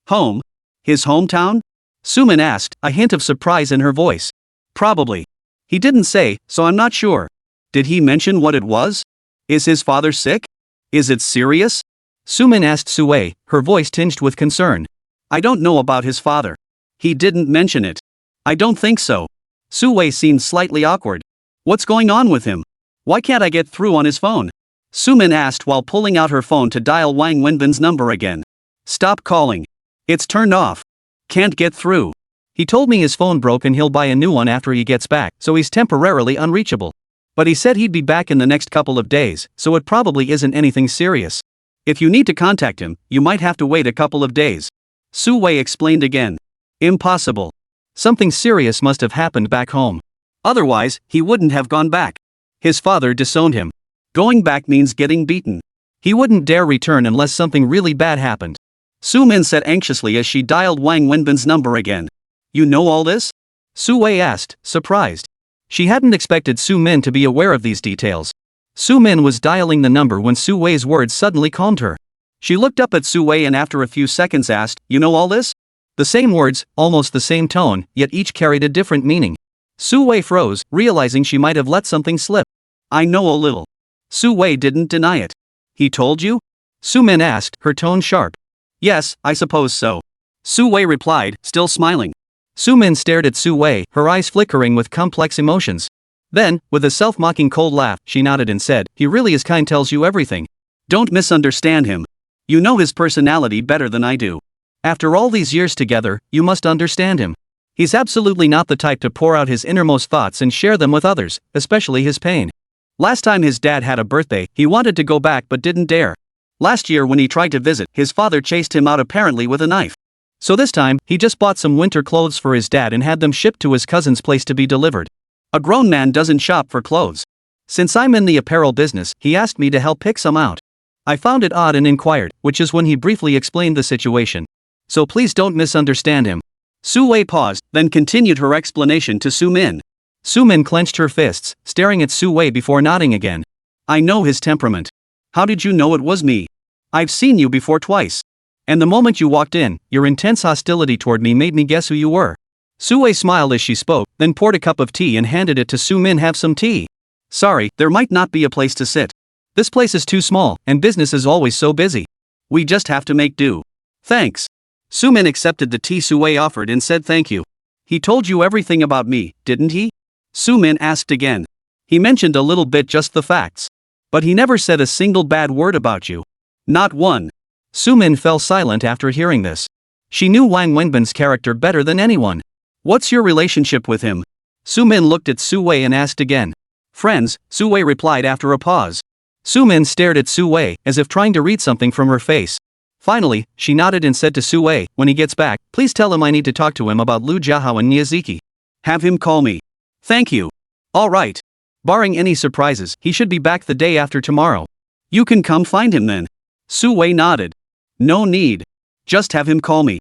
Home? His hometown? Su Min asked, a hint of surprise in her voice. Probably. He didn't say, so I'm not sure. Did he mention what it was? Is his father sick? Is it serious? Su Min asked Su Wei, her voice tinged with concern. I don't know about his father. He didn't mention it. I don't think so. Su Wei seemed slightly awkward. What's going on with him? Why can't I get through on his phone? Su Min asked while pulling out her phone to dial Wang Wenbin's number again. Stop calling. It's turned off. Can't get through. He told me his phone broke and he'll buy a new one after he gets back, so he's temporarily unreachable. But he said he'd be back in the next couple of days, so it probably isn't anything serious. If you need to contact him, you might have to wait a couple of days. Su Wei explained again. Impossible. Something serious must have happened back home. Otherwise, he wouldn't have gone back. His father disowned him. Going back means getting beaten. He wouldn't dare return unless something really bad happened. Su Min said anxiously as she dialed Wang Wenbin's number again. You know all this? Su Wei asked, surprised. She hadn't expected Su Min to be aware of these details. Su Min was dialing the number when Su Wei's words suddenly calmed her. She looked up at Su Wei and after a few seconds asked, You know all this? The same words, almost the same tone, yet each carried a different meaning. Su Wei froze, realizing she might have let something slip. I know a little. Su Wei didn't deny it. He told you? Su Min asked, her tone sharp. Yes, I suppose so. Su Wei replied, still smiling. Su Min stared at Su Wei, her eyes flickering with complex emotions. Then, with a self-mocking cold laugh, she nodded and said, He really is kind, tells you everything. Don't misunderstand him. You know his personality better than I do. After all these years together, you must understand him. He's absolutely not the type to pour out his innermost thoughts and share them with others, especially his pain. Last time his dad had a birthday, he wanted to go back but didn't dare. Last year when he tried to visit, his father chased him out apparently with a knife. So this time, he just bought some winter clothes for his dad and had them shipped to his cousin's place to be delivered. A grown man doesn't shop for clothes. Since I'm in the apparel business, he asked me to help pick some out. I found it odd and inquired, which is when he briefly explained the situation. So please don't misunderstand him. Su Wei paused, then continued her explanation to Su Min. Su Min clenched her fists, staring at Su Wei before nodding again. I know his temperament. How did you know it was me? I've seen you before twice. And the moment you walked in, your intense hostility toward me made me guess who you were. Su Wei smiled as she spoke, then poured a cup of tea and handed it to Su Min. Have some tea. Sorry, there might not be a place to sit. This place is too small, and business is always so busy. We just have to make do. Thanks. Su Min accepted the tea Su Wei offered and said thank you. He told you everything about me, didn't he? Su Min asked again. He mentioned a little bit, just the facts. But he never said a single bad word about you. Not one. Su Min fell silent after hearing this. She knew Wang Wenbin's character better than anyone. What's your relationship with him? Su Min looked at Su Wei and asked again. Friends, Su Wei replied after a pause. Su Min stared at Su Wei, as if trying to read something from her face. Finally, she nodded and said to Su Wei, when he gets back, please tell him I need to talk to him about Lu Jiahao and Miyazaki. Have him call me. Thank you. All right. Barring any surprises, he should be back the day after tomorrow. You can come find him then. Su Wei nodded. No need. Just have him call me.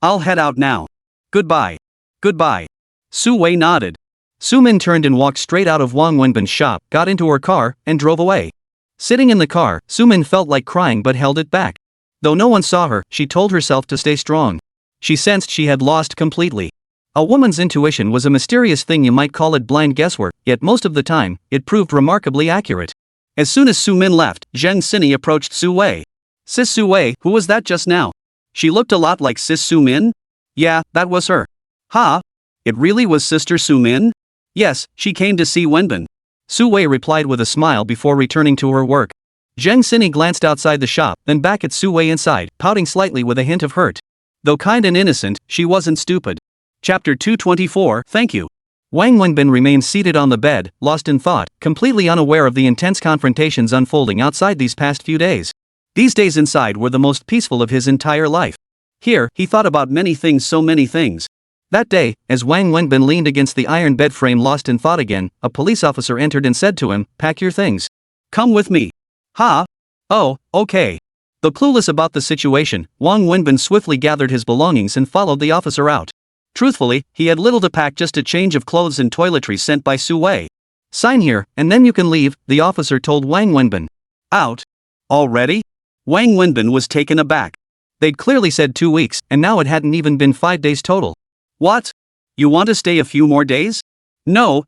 I'll head out now. Goodbye. Goodbye. Su Wei nodded. Su Min turned and walked straight out of Wang Wenbin's shop, got into her car, and drove away. Sitting in the car, Su Min felt like crying but held it back. Though no one saw her, she told herself to stay strong. She sensed she had lost completely. A woman's intuition was a mysterious thing, you might call it blind guesswork, yet most of the time, it proved remarkably accurate. As soon as Su Min left, Zheng Sini approached Su Wei. Sis Su Wei, who was that just now? She looked a lot like Sis Su Min? Yeah, that was her. Ha? It really was Sister Su Min? Yes, she came to see Wenbin. Su Wei replied with a smile before returning to her work. Zheng Sini glanced outside the shop, then back at Su Wei inside, pouting slightly with a hint of hurt. Though kind and innocent, she wasn't stupid. Chapter 224, Thank you. Wang Wenbin remained seated on the bed, lost in thought, completely unaware of the intense confrontations unfolding outside these past few days. These days inside were the most peaceful of his entire life. Here, he thought about many things, so many things. That day, as Wang Wenbin leaned against the iron bed frame lost in thought again, a police officer entered and said to him, "Pack your things. Come with me." "Ha? Oh, okay." Though clueless about the situation, Wang Wenbin swiftly gathered his belongings and followed the officer out. Truthfully, he had little to pack, just a change of clothes and toiletries sent by Su Wei. "Sign here, and then you can leave," the officer told Wang Wenbin. "Out? Already?" Wang Wenbin was taken aback. They'd clearly said 2 weeks, and now it hadn't even been 5 days total. "What? You want to stay a few more days?" No.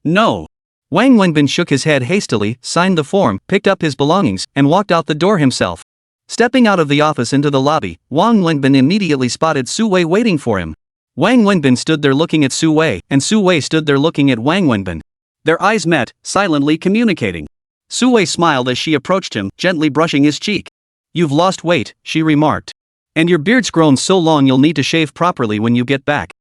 Wang Wenbin shook his head hastily, signed the form, picked up his belongings, and walked out the door himself. Stepping out of the office into the lobby, Wang Wenbin immediately spotted Su Wei waiting for him. Wang Wenbin stood there looking at Su Wei, and Su Wei stood there looking at Wang Wenbin. Their eyes met, silently communicating. Su Wei smiled as she approached him, gently brushing his cheek. "You've lost weight," she remarked. "And your beard's grown so long you'll need to shave properly when you get back."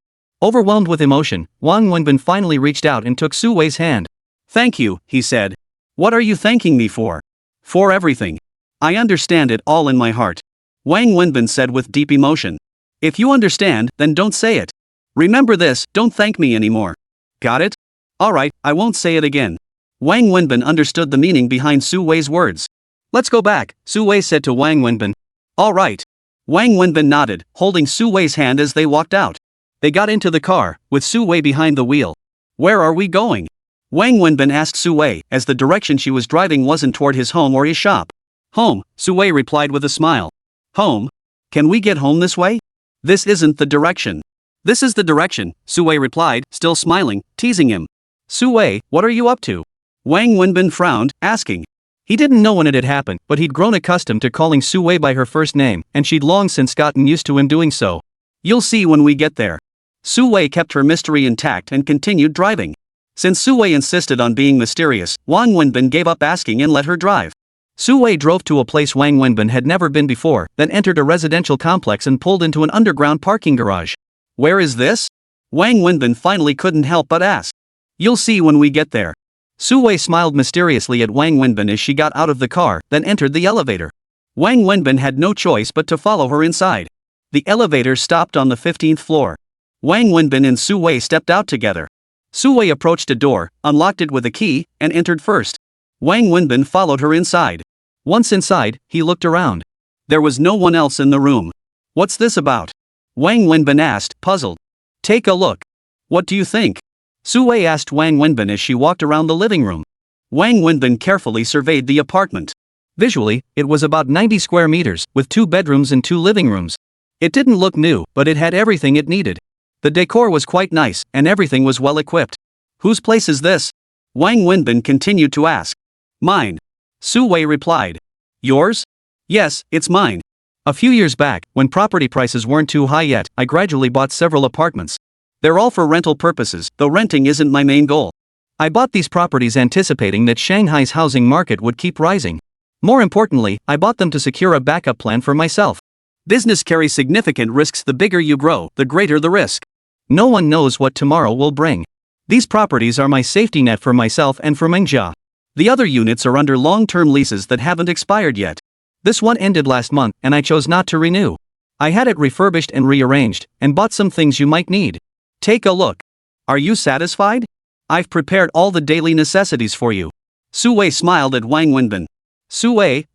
Overwhelmed with emotion, Wang Wenbin finally reached out and took Su Wei's hand. "Thank you," he said. "What are you thanking me for?" "For everything. I understand it all in my heart," Wang Wenbin said with deep emotion. "If you understand, then don't say it. Remember this, don't thank me anymore. Got it? Alright, I won't say it again." Wang Wenbin understood the meaning behind Su Wei's words. "Let's go back," Su Wei said to Wang Wenbin. "Alright." Wang Wenbin nodded, holding Su Wei's hand as they walked out. They got into the car, with Su Wei behind the wheel. "Where are we going?" Wang Wenbin asked Su Wei, as the direction she was driving wasn't toward his home or his shop. "Home," Su Wei replied with a smile. "Home? Can we get home this way?" "This isn't the direction." "This is the direction," Su Wei replied, still smiling, teasing him. "Su Wei, what are you up to?" Wang Wenbin frowned, asking. He didn't know when it had happened, but he'd grown accustomed to calling Su Wei by her first name, and she'd long since gotten used to him doing so. "You'll see when we get there." Su Wei kept her mystery intact and continued driving. Since Su Wei insisted on being mysterious, Wang Wenbin gave up asking and let her drive. Su Wei drove to a place Wang Wenbin had never been before, then entered a residential complex and pulled into an underground parking garage. "Where is this?" Wang Wenbin finally couldn't help but ask. "You'll see when we get there." Su Wei smiled mysteriously at Wang Wenbin as she got out of the car, then entered the elevator. Wang Wenbin had no choice but to follow her inside. The elevator stopped on the 15th floor. Wang Wenbin and Su Wei stepped out together. Su Wei approached a door, unlocked it with a key, and entered first. Wang Wenbin followed her inside. Once inside, he looked around. There was no one else in the room. "What's this about?" Wang Wenbin asked, puzzled. "Take a look. What do you think?" Su Wei asked Wang Wenbin as she walked around the living room. Wang Wenbin carefully surveyed the apartment. Visually, it was about 90 square meters, with 2 bedrooms and 2 living rooms. It didn't look new, but it had everything it needed. The decor was quite nice, and everything was well equipped. "Whose place is this?" Wang Wenbin continued to ask. "Mine." Su Wei replied. "Yours?" "Yes, it's mine. A few years back, when property prices weren't too high yet, I gradually bought several apartments. They're all for rental purposes, though renting isn't my main goal. I bought these properties anticipating that Shanghai's housing market would keep rising. More importantly, I bought them to secure a backup plan for myself. Business carries significant risks. The bigger you grow, the greater the risk. No one knows what tomorrow will bring. These properties are my safety net for myself and for Manhwa. The other units are under long-term leases that haven't expired yet. This one ended last month, and I chose not to renew. I had it refurbished and rearranged, and bought some things you might need. Take a look. Are you satisfied? I've prepared all the daily necessities for you." Su Wei smiled at Wang Wenbin. "Su Wei,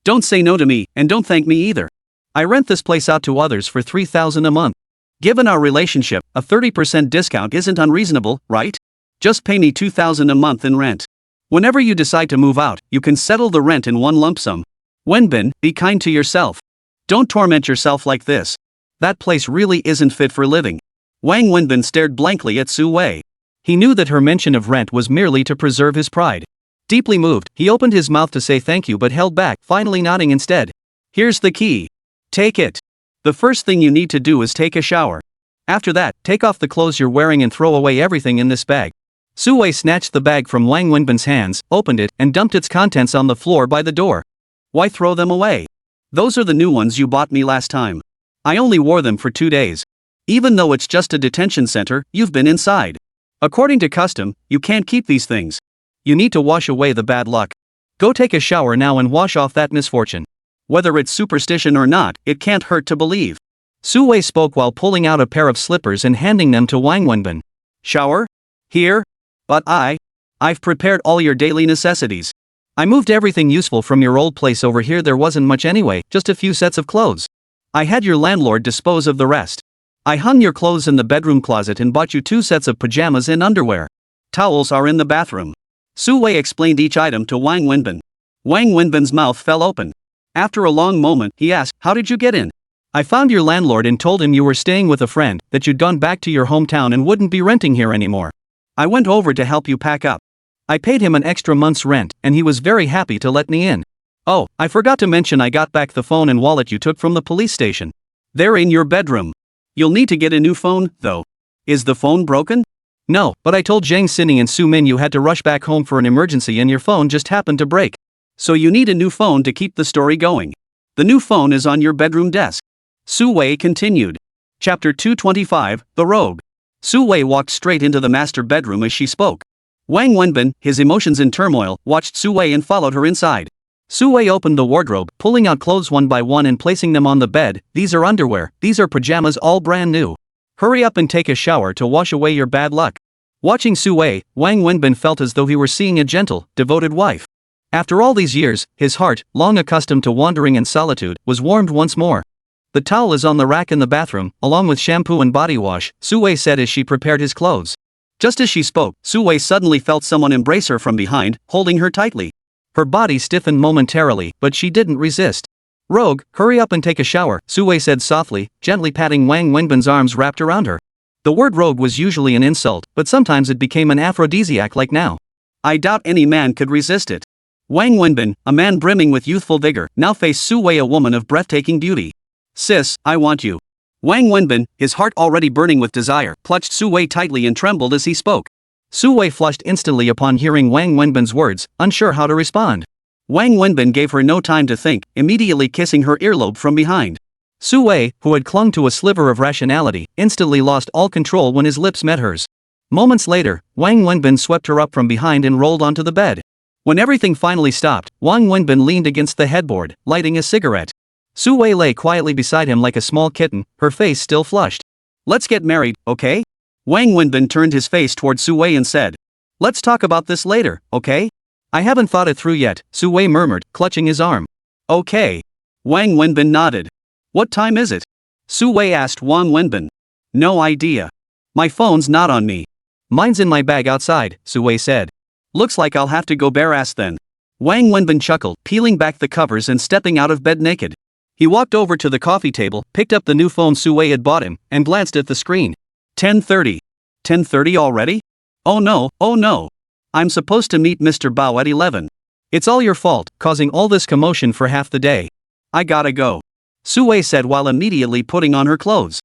don't say no to me, and don't thank me either. I rent this place out to others for 3,000 a month. Given our relationship, a 30% discount isn't unreasonable, right? Just pay me 2,000 a month in rent. Whenever you decide to move out, you can settle the rent in one lump sum. Wenbin, be kind to yourself. Don't torment yourself like this. That place really isn't fit for living." Wang Wenbin stared blankly at Su Wei. He knew that her mention of rent was merely to preserve his pride. Deeply moved, he opened his mouth to say thank you but held back, finally nodding instead. "Here's the key. Take it. The first thing you need to do is take a shower. After that, take off the clothes you're wearing and throw away everything in this bag." Su Wei snatched the bag from Wang Wenbin's hands, opened it, and dumped its contents on the floor by the door. "Why throw them away? Those are the new ones you bought me last time. I only wore them for 2 days. Even though it's just a detention center, you've been inside. According to custom, you can't keep these things. You need to wash away the bad luck. Go take a shower now and wash off that misfortune. Whether it's superstition or not, it can't hurt to believe. Su Wei spoke while pulling out a pair of slippers and handing them to Wang Wenbin. Shower? Here? But I've prepared all your daily necessities. I moved everything useful from your old place over here. There wasn't much anyway, just a few sets of clothes. I had your landlord dispose of the rest. I hung your clothes in the bedroom closet and bought you 2 sets of pajamas and underwear. Towels are in the bathroom. Su Wei explained each item to Wang Wenbin. Wang Wenbin's mouth fell open. After a long moment, he asked, how did you get in? I found your landlord and told him you were staying with a friend, that you'd gone back to your hometown and wouldn't be renting here anymore. I went over to help you pack up. I paid him an extra month's rent, and he was very happy to let me in. Oh, I forgot to mention I got back the phone and wallet you took from the police station. They're in your bedroom. You'll need to get a new phone, though. Is the phone broken? No, but I told Zhang Sining and Su Min you had to rush back home for an emergency and your phone just happened to break. So you need a new phone to keep the story going. The new phone is on your bedroom desk. Su Wei continued. Chapter 225, The Rogue. Su Wei walked straight into the master bedroom as she spoke. Wang Wenbin, his emotions in turmoil, watched Su Wei and followed her inside. Su Wei opened the wardrobe, pulling out clothes one by one and placing them on the bed. These are underwear, these are pajamas, all brand new. Hurry up and take a shower to wash away your bad luck. Watching Su Wei, Wang Wenbin felt as though he were seeing a gentle, devoted wife. After all these years, his heart, long accustomed to wandering and solitude, was warmed once more. The towel is on the rack in the bathroom, along with shampoo and body wash, Su Wei said as she prepared his clothes. Just as she spoke, Su Wei suddenly felt someone embrace her from behind, holding her tightly. Her body stiffened momentarily, but she didn't resist. Rogue, hurry up and take a shower, Su Wei said softly, gently patting Wang Wenbin's arms wrapped around her. The word rogue was usually an insult, but sometimes it became an aphrodisiac like now. I doubt any man could resist it. Wang Wenbin, a man brimming with youthful vigor, now faced Su Wei, a woman of breathtaking beauty. Sis, I want you. Wang Wenbin, his heart already burning with desire, clutched Su Wei tightly and trembled as he spoke. Su Wei flushed instantly upon hearing Wang Wenbin's words, unsure how to respond. Wang Wenbin gave her no time to think, immediately kissing her earlobe from behind. Su Wei, who had clung to a sliver of rationality, instantly lost all control when his lips met hers. Moments later, Wang Wenbin swept her up from behind and rolled onto the bed. When everything finally stopped, Wang Wenbin leaned against the headboard, lighting a cigarette. Su Wei lay quietly beside him like a small kitten, her face still flushed. Let's get married, okay? Wang Wenbin turned his face toward Su Wei and said. Let's talk about this later, okay? I haven't thought it through yet, Su Wei murmured, clutching his arm. Okay. Wang Wenbin nodded. What time is it? Su Wei asked Wang Wenbin. No idea. My phone's not on me. Mine's in my bag outside, Su Wei said. Looks like I'll have to go bare-ass then. Wang Wenbin chuckled, peeling back the covers and stepping out of bed naked. He walked over to the coffee table, picked up the new phone Su Wei had bought him, and glanced at the screen. 10:30. 10:30 already? Oh no. I'm supposed to meet Mr. Bao at 11. It's all your fault, causing all this commotion for half the day. I gotta go. Su Wei said while immediately putting on her clothes.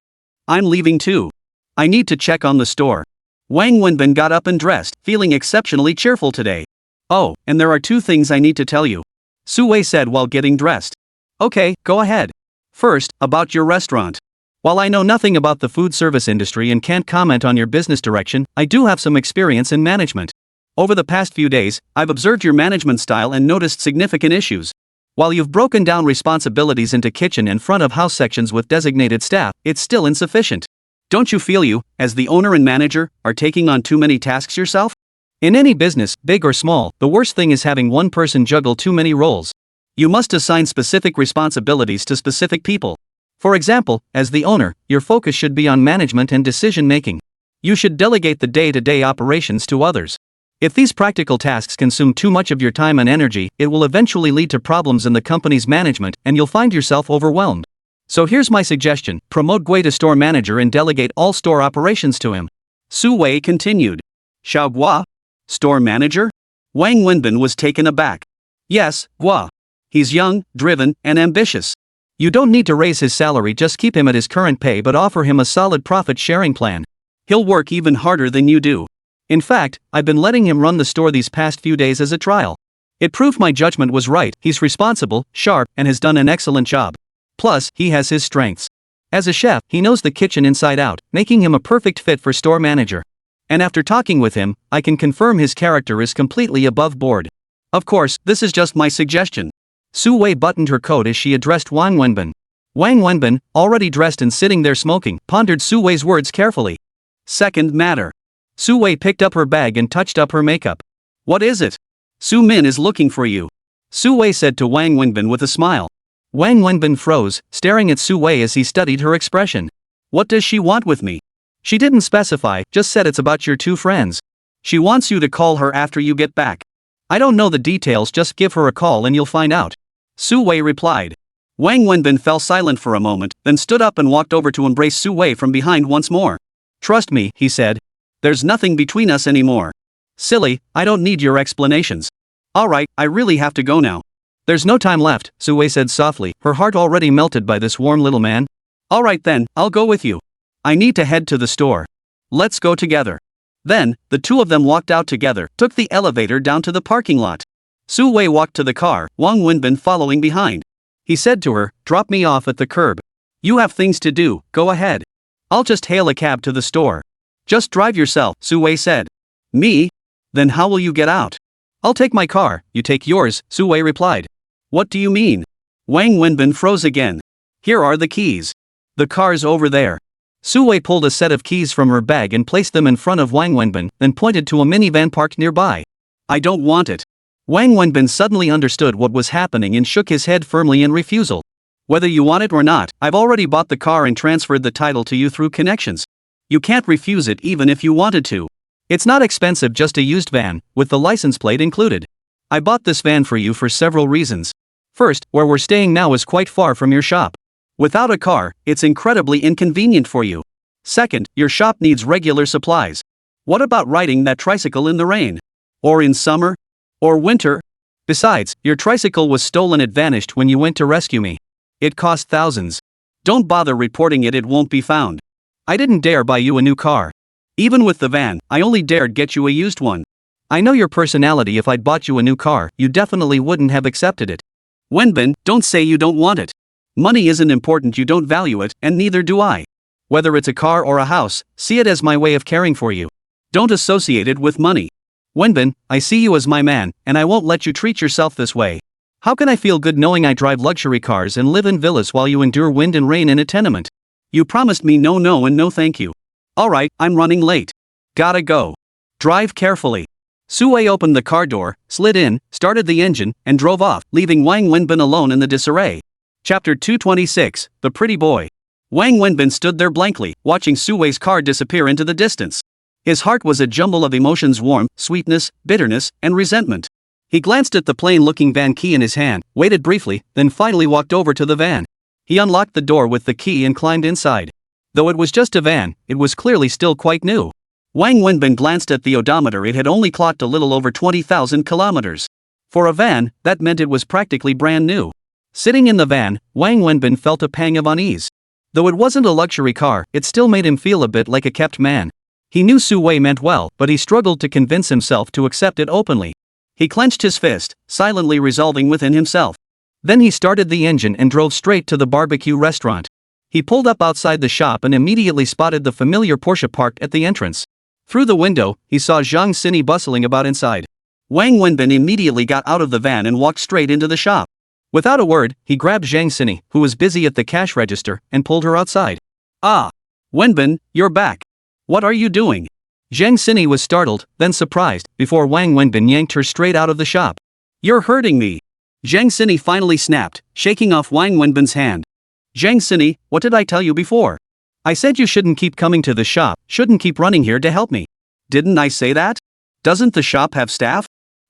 I'm leaving too. I need to check on the store. Wang Wenbin got up and dressed, feeling exceptionally cheerful today. Oh, and there are 2 things I need to tell you. Su Wei said while getting dressed. Okay, go ahead. First, about your restaurant. While I know nothing about the food service industry and can't comment on your business direction, I do have some experience in management. Over the past few days, I've observed your management style and noticed significant issues. While you've broken down responsibilities into kitchen and front of house sections with designated staff, it's still insufficient. Don't you feel you, as the owner and manager, are taking on too many tasks yourself? In any business, big or small, the worst thing is having one person juggle too many roles. You must assign specific responsibilities to specific people. For example, as the owner, your focus should be on management and decision-making. You should delegate the day-to-day operations to others. If these practical tasks consume too much of your time and energy, it will eventually lead to problems in the company's management and you'll find yourself overwhelmed. So here's my suggestion, promote Gui to store manager and delegate all store operations to him. Su Wei continued. Xiao Gua? Store manager? Wang Wenbin was taken aback. Yes, Gua. He's young, driven, and ambitious. You don't need to raise his salary, just keep him at his current pay but offer him a solid profit-sharing plan. He'll work even harder than you do. In fact, I've been letting him run the store these past few days as a trial. It proved my judgment was right. He's responsible, sharp, and has done an excellent job. Plus, he has his strengths. As a chef, he knows the kitchen inside out, making him a perfect fit for store manager. And after talking with him, I can confirm his character is completely above board. Of course, this is just my suggestion. Su Wei buttoned her coat as she addressed Wang Wenbin. Wang Wenbin, already dressed and sitting there smoking, pondered Su Wei's words carefully. Second matter. Su Wei picked up her bag and touched up her makeup. What is it? Su Min is looking for you. Su Wei said to Wang Wenbin with a smile. Wang Wenbin froze, staring at Su Wei as he studied her expression. What does she want with me? She didn't specify, just said it's about your two friends. She wants you to call her after you get back. I don't know the details, just give her a call and you'll find out. Su Wei replied. Wang Wenbin fell silent for a moment, then stood up and walked over to embrace Su Wei from behind once more. Trust me, he said. There's nothing between us anymore. Silly, I don't need your explanations. Alright, I really have to go now. There's no time left, Su Wei said softly, her heart already melted by this warm little man. Alright then, I'll go with you. I need to head to the store. Let's go together. Then, the two of them walked out together, took the elevator down to the parking lot. Su Wei walked to the car, Wang Wenbin following behind. He said to her, drop me off at the curb. You have things to do, go ahead. I'll just hail a cab to the store. Just drive yourself, Su Wei said. Me? Then how will you get out? I'll take my car, you take yours, Su Wei replied. What do you mean? Wang Wenbin froze again. Here are the keys. The car's over there. Su Wei pulled a set of keys from her bag and placed them in front of Wang Wenbin, then pointed to a minivan parked nearby. I don't want it. Wang Wenbin suddenly understood what was happening and shook his head firmly in refusal. Whether you want it or not, I've already bought the car and transferred the title to you through connections. You can't refuse it even if you wanted to. It's not expensive, just a used van, with the license plate included. I bought this van for you for several reasons. First, where we're staying now is quite far from your shop. Without a car, it's incredibly inconvenient for you. Second, your shop needs regular supplies. What about riding that tricycle in the rain? Or in summer? Or winter? Besides, your tricycle was stolen, it vanished when you went to rescue me. It cost thousands. Don't bother reporting it, it won't be found. I didn't dare buy you a new car. Even with the van, I only dared get you a used one. I know your personality, if I'd bought you a new car, you definitely wouldn't have accepted it. Wenbin, don't say you don't want it. Money isn't important, you don't value it, and neither do I. Whether it's a car or a house, see it as my way of caring for you. Don't associate it with money. Wenbin, I see you as my man, and I won't let you treat yourself this way. How can I feel good knowing I drive luxury cars and live in villas while you endure wind and rain in a tenement? You promised me no and no thank you. Alright, I'm running late. Gotta go. Drive carefully. Su Wei opened the car door, slid in, started the engine, and drove off, leaving Wang Wenbin alone in the disarray. Chapter 226, The Pretty Boy. Wang Wenbin stood there blankly, watching Su Wei's car disappear into the distance. His heart was a jumble of emotions: warmth, sweetness, bitterness, and resentment. He glanced at the plain-looking van key in his hand, waited briefly, then finally walked over to the van. He unlocked the door with the key and climbed inside. Though it was just a van, it was clearly still quite new. Wang Wenbin glanced at the odometer. It had only clocked a little over 20,000 kilometers. For a van, that meant it was practically brand new. Sitting in the van, Wang Wenbin felt a pang of unease. Though it wasn't a luxury car, it still made him feel a bit like a kept man. He knew Su Wei meant well, but he struggled to convince himself to accept it openly. He clenched his fist, silently resolving within himself. Then he started the engine and drove straight to the barbecue restaurant. He pulled up outside the shop and immediately spotted the familiar Porsche parked at the entrance. Through the window, he saw Zhang Xini bustling about inside. Wang Wenbin immediately got out of the van and walked straight into the shop. Without a word, he grabbed Zhang Xini, who was busy at the cash register, and pulled her outside. Ah! Wenbin, you're back. What are you doing? Zhang Xini was startled, then surprised, before Wang Wenbin yanked her straight out of the shop. You're hurting me. Zhang Xini finally snapped, shaking off Wang Wenbin's hand. Zhang Xini, what did I tell you before? I said you shouldn't keep coming to the shop, shouldn't keep running here to help me. Didn't I say that? Doesn't the shop have staff?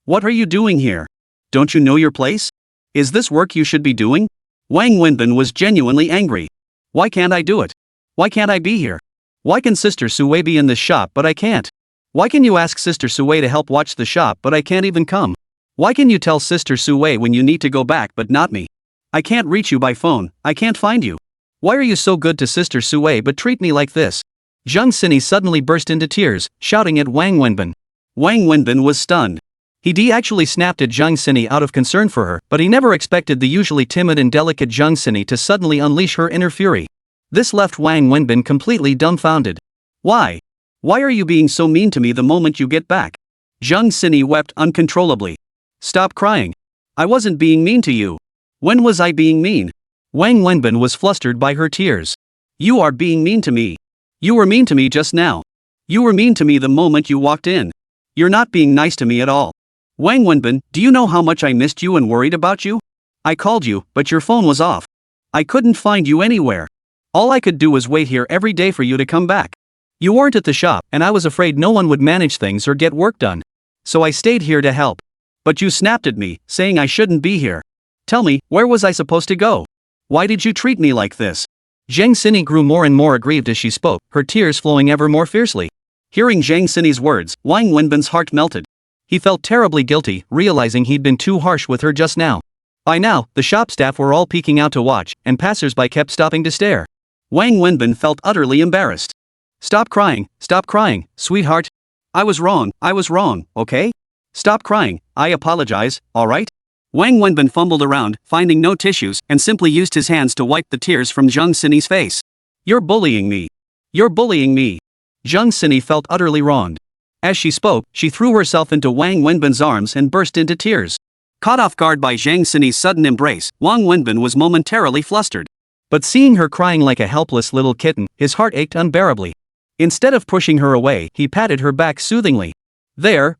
What are you doing here? Don't you know your place? Is this work you should be doing? Wang Wenbin was genuinely angry. Why can't I do it? Why can't I be here? Why can Sister Su Wei be in this shop but I can't? Why can you ask Sister Su Wei to help watch the shop but I can't even come? Why can you tell Sister Su Wei when you need to go back but not me? I can't reach you by phone, I can't find you. Why are you so good to Sister Su Wei but treat me like this? Zhang Xini suddenly burst into tears, shouting at Wang Wenbin. Wang Wenbin was stunned. He actually snapped at Zhang Xini out of concern for her, but he never expected the usually timid and delicate Zhang Xini to suddenly unleash her inner fury. This left Wang Wenbin completely dumbfounded. Why? Why are you being so mean to me the moment you get back? Zhang Sini wept uncontrollably. Stop crying. I wasn't being mean to you. When was I being mean? Wang Wenbin was flustered by her tears. You are being mean to me. You were mean to me just now. You were mean to me the moment you walked in. You're not being nice to me at all. Wang Wenbin, do you know how much I missed you and worried about you? I called you, but your phone was off. I couldn't find you anywhere. All I could do was wait here every day for you to come back. You weren't at the shop, and I was afraid no one would manage things or get work done. So I stayed here to help. But you snapped at me, saying I shouldn't be here. Tell me, where was I supposed to go? Why did you treat me like this? Zhang Sini grew more and more aggrieved as she spoke, her tears flowing ever more fiercely. Hearing Zhang Sini's words, Wang Wenbin's heart melted. He felt terribly guilty, realizing he'd been too harsh with her just now. By now, the shop staff were all peeking out to watch, and passers-by kept stopping to stare. Wang Wenbin felt utterly embarrassed. Stop crying, sweetheart. I was wrong, okay? Stop crying, I apologize, alright? Wang Wenbin fumbled around, finding no tissues, and simply used his hands to wipe the tears from Zhang Sini's face. You're bullying me. You're bullying me. Zhang Sini felt utterly wronged. As she spoke, she threw herself into Wang Wenbin's arms and burst into tears. Caught off guard by Zhang Sini's sudden embrace, Wang Wenbin was momentarily flustered. But seeing her crying like a helpless little kitten, his heart ached unbearably. Instead of pushing her away, he patted her back soothingly. There.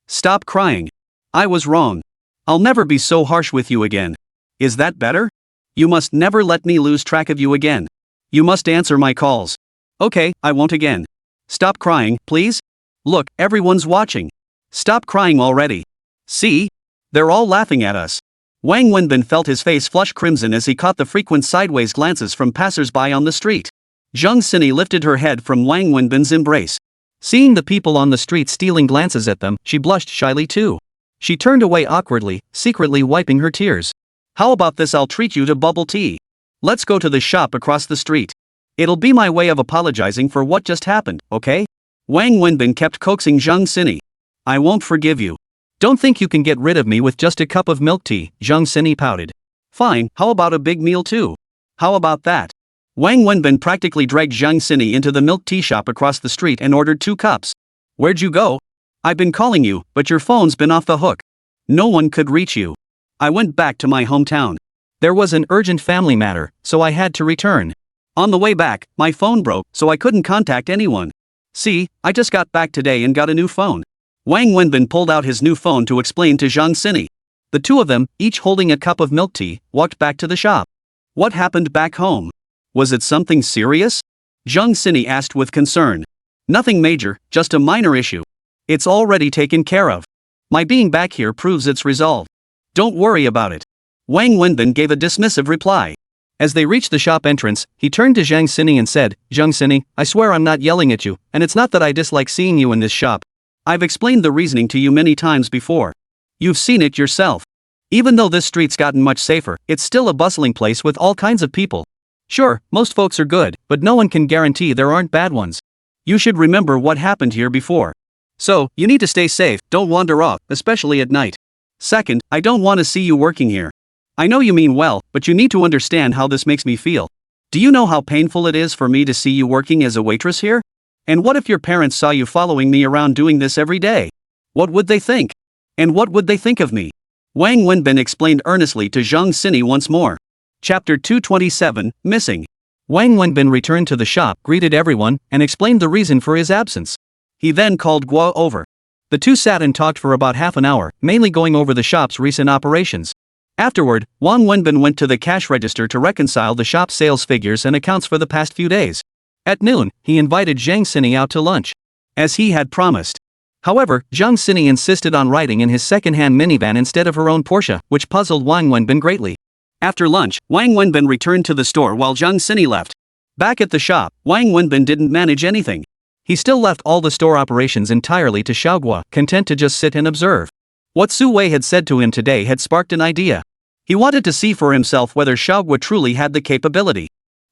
Stop crying. I was wrong. I'll never be so harsh with you again. Is that better? You must never let me lose track of you again. You must answer my calls. Okay, I won't again. Stop crying, please. Look, everyone's watching. Stop crying already. See? They're all laughing at us. Wang Wenbin felt his face flush crimson as he caught the frequent sideways glances from passers-by on the street. Zhang Sini lifted her head from Wang Wenbin's embrace. Seeing the people on the street stealing glances at them, she blushed shyly too. She turned away awkwardly, secretly wiping her tears. How about this? I'll treat you to bubble tea. Let's go to the shop across the street. It'll be my way of apologizing for what just happened, okay? Wang Wenbin kept coaxing Zhang Sini. I won't forgive you. Don't think you can get rid of me with just a cup of milk tea, Zhang Sini pouted. Fine, how about a big meal too? How about that? Wang Wenbin practically dragged Zhang Sini into the milk tea shop across the street and ordered 2 cups. Where'd you go? I've been calling you, but your phone's been off the hook. No one could reach you. I went back to my hometown. There was an urgent family matter, so I had to return. On the way back, my phone broke, so I couldn't contact anyone. See, I just got back today and got a new phone. Wang Wenbin pulled out his new phone to explain to Zhang Sini. The two of them, each holding a cup of milk tea, walked back to the shop. What happened back home? Was it something serious? Zhang Sini asked with concern. Nothing major, just a minor issue. It's already taken care of. My being back here proves its resolve. Don't worry about it. Wang Wenbin gave a dismissive reply. As they reached the shop entrance, he turned to Zhang Sini and said, Zhang Sini, I swear I'm not yelling at you, and it's not that I dislike seeing you in this shop. I've explained the reasoning to you many times before. You've seen it yourself. Even though this street's gotten much safer, it's still a bustling place with all kinds of people. Sure, most folks are good, but no one can guarantee there aren't bad ones. You should remember what happened here before. So, you need to stay safe, don't wander off, especially at night. Second, I don't want to see you working here. I know you mean well, but you need to understand how this makes me feel. Do you know how painful it is for me to see you working as a waitress here? And what if your parents saw you following me around doing this every day? What would they think? And what would they think of me? Wang Wenbin explained earnestly to Zhang Sini once more. Chapter 227, Missing. Wang Wenbin returned to the shop, greeted everyone, and explained the reason for his absence. He then called Guo over. The two sat and talked for about half an hour, mainly going over the shop's recent operations. Afterward, Wang Wenbin went to the cash register to reconcile the shop's sales figures and accounts for the past few days. At noon, he invited Zhang Sini out to lunch, as he had promised. However, Zhang Sini insisted on riding in his second-hand minivan instead of her own Porsche, which puzzled Wang Wenbin greatly. After lunch, Wang Wenbin returned to the store while Zhang Sini left. Back at the shop, Wang Wenbin didn't manage anything. He still left all the store operations entirely to Xiaoguo, content to just sit and observe. What Su Wei had said to him today had sparked an idea. He wanted to see for himself whether Xiaoguo truly had the capability.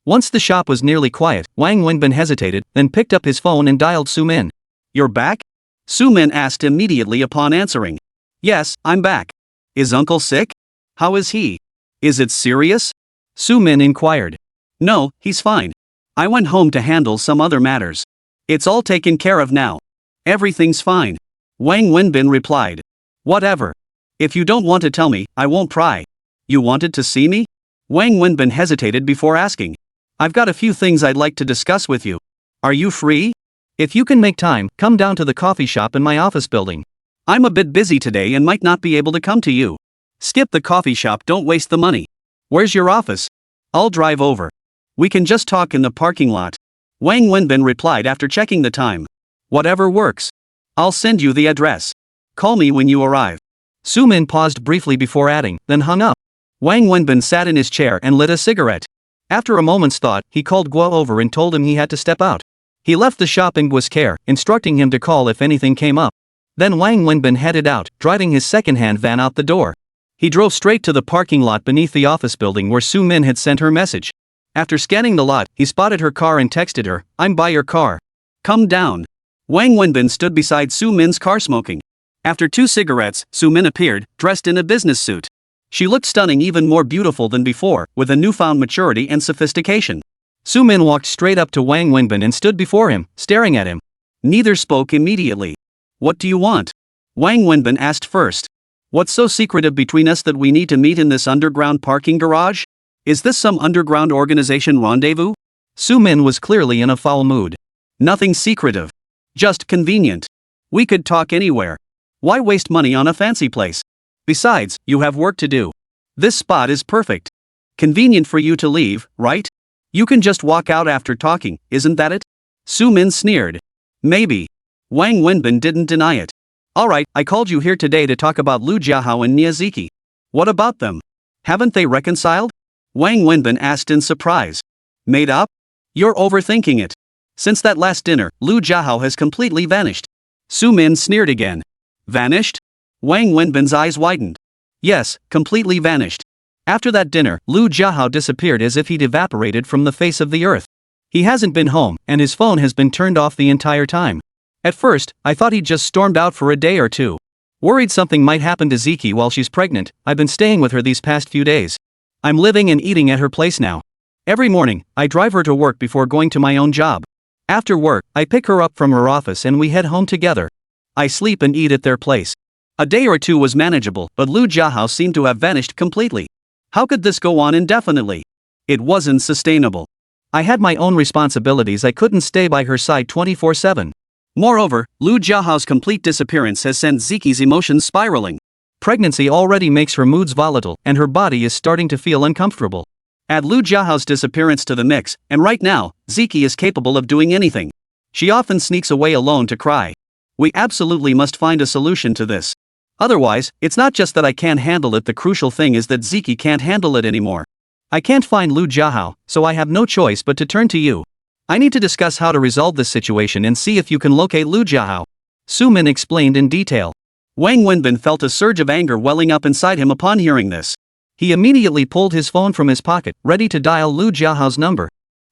Once the shop was nearly quiet, Wang Wenbin hesitated, then picked up his phone and dialed Su Min. You're back? Su Min asked immediately upon answering. Yes, I'm back. Is uncle sick? How is he? Is it serious? Su Min inquired. No, he's fine. I went home to handle some other matters. It's all taken care of now. Everything's fine. Wang Wenbin replied. Whatever. If you don't want to tell me, I won't pry. You wanted to see me? Wang Wenbin hesitated before asking. I've got a few things I'd like to discuss with you. Are you free? If you can make time, come down to the coffee shop in my office building. I'm a bit busy today and might not be able to come to you. Skip the coffee shop, don't waste the money. Where's your office? I'll drive over. We can just talk in the parking lot. Wang Wenbin replied after checking the time. Whatever works. I'll send you the address. Call me when you arrive. Su-min paused briefly before adding, then hung up. Wang Wenbin sat in his chair and lit a cigarette. After a moment's thought, he called Guo over and told him he had to step out. He left the shop in Guo's care, instructing him to call if anything came up. Then Wang Wenbin headed out, driving his second-hand van out the door. He drove straight to the parking lot beneath the office building where Su-min had sent her message. After scanning the lot, he spotted her car and texted her, "I'm by your car. Come down." Wang Wenbin stood beside Su-min's car smoking. After 2 cigarettes, Su-min appeared, dressed in a business suit. She looked stunning, even more beautiful than before, with a newfound maturity and sophistication. Su-min walked straight up to Wang Wenbin and stood before him, staring at him. Neither spoke immediately. What do you want? Wang Wenbin asked first. What's so secretive between us that we need to meet in this underground parking garage? Is this some underground organization rendezvous? Su-min was clearly in a foul mood. Nothing secretive. Just convenient. We could talk anywhere. Why waste money on a fancy place? Besides, you have work to do. This spot is perfect. Convenient for you to leave, right? You can just walk out after talking, isn't that it? Su-min sneered. Maybe. Wang Wenbin didn't deny it. Alright, I called you here today to talk about Lu Jiahao and Niazuki. What about them? Haven't they reconciled? Wang Wenbin asked in surprise. Made up? You're overthinking it. Since that last dinner, Lu Jiahao has completely vanished. Su-min sneered again. Vanished? Wang Wenbin's eyes widened. Yes, completely vanished. After that dinner, Lu Jiahao disappeared as if he'd evaporated from the face of the earth. He hasn't been home, and his phone has been turned off the entire time. At first, I thought he'd just stormed out for a day or two. Worried something might happen to Ziki while she's pregnant, I've been staying with her these past few days. I'm living and eating at her place now. Every morning, I drive her to work before going to my own job. After work, I pick her up from her office and we head home together. I sleep and eat at their place. A day or two was manageable, but Lu Jiahao seemed to have vanished completely. How could this go on indefinitely? It wasn't sustainable. I had my own responsibilities, I couldn't stay by her side 24/7. Moreover, Lu Jiahao's complete disappearance has sent Ziki's emotions spiraling. Pregnancy already makes her moods volatile, and her body is starting to feel uncomfortable. Add Lu Jiahao's disappearance to the mix, and right now, Ziki is capable of doing anything. She often sneaks away alone to cry. We absolutely must find a solution to this. Otherwise, it's not just that I can't handle it, the crucial thing is that Ziki can't handle it anymore. I can't find Lu Jiahao, so I have no choice but to turn to you. I need to discuss how to resolve this situation and see if you can locate Lu Jiahao. Su-min explained in detail. Wang Wenbin felt a surge of anger welling up inside him upon hearing this. He immediately pulled his phone from his pocket, ready to dial Lu Jiahao's number.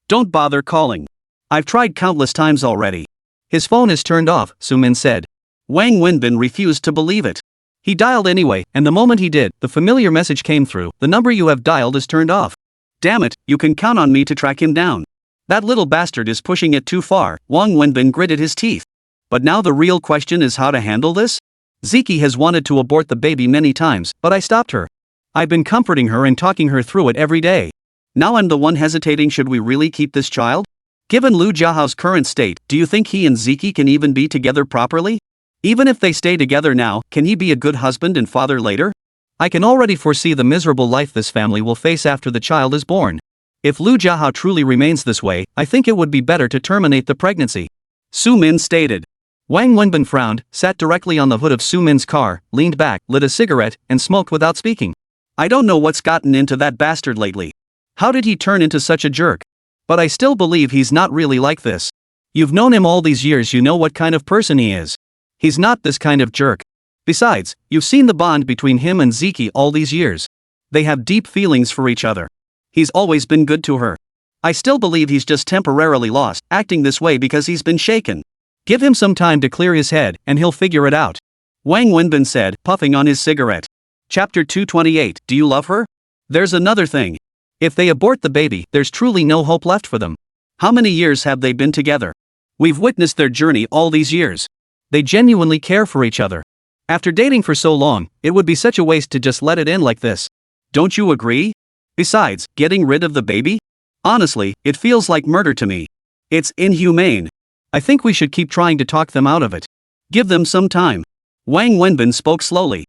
Don't bother calling. I've tried countless times already. His phone is turned off, Su-min said. Wang Wenbin refused to believe it. He dialed anyway, and the moment he did, the familiar message came through. The number you have dialed is turned off. Damn it, you can count on me to track him down. That little bastard is pushing it too far, Wang Wenbin gritted his teeth. But now the real question is how to handle this? Ziki has wanted to abort the baby many times, but I stopped her. I've been comforting her and talking her through it every day. Now I'm the one hesitating, should we really keep this child? Given Lu Jiahao's current state, do you think he and Ziki can even be together properly? Even if they stay together now, can he be a good husband and father later? I can already foresee the miserable life this family will face after the child is born. If Lu Jiahao truly remains this way, I think it would be better to terminate the pregnancy. Su-min stated. Wang Wenbin frowned, sat directly on the hood of Su-min's car, leaned back, lit a cigarette, and smoked without speaking. I don't know what's gotten into that bastard lately. How did he turn into such a jerk? But I still believe he's not really like this. You've known him all these years, you know what kind of person he is. He's not this kind of jerk. Besides, you've seen the bond between him and Ziki all these years. They have deep feelings for each other. He's always been good to her. I still believe he's just temporarily lost, acting this way because he's been shaken. Give him some time to clear his head, and he'll figure it out. Wang Wenbin said, puffing on his cigarette. Chapter 228, Do you love her? There's another thing. If they abort the baby, there's truly no hope left for them. How many years have they been together? We've witnessed their journey all these years. They genuinely care for each other. After dating for so long, it would be such a waste to just let it end like this. Don't you agree? Besides, getting rid of the baby? Honestly, it feels like murder to me. It's inhumane. I think we should keep trying to talk them out of it. Give them some time. Wang Wenbin spoke slowly.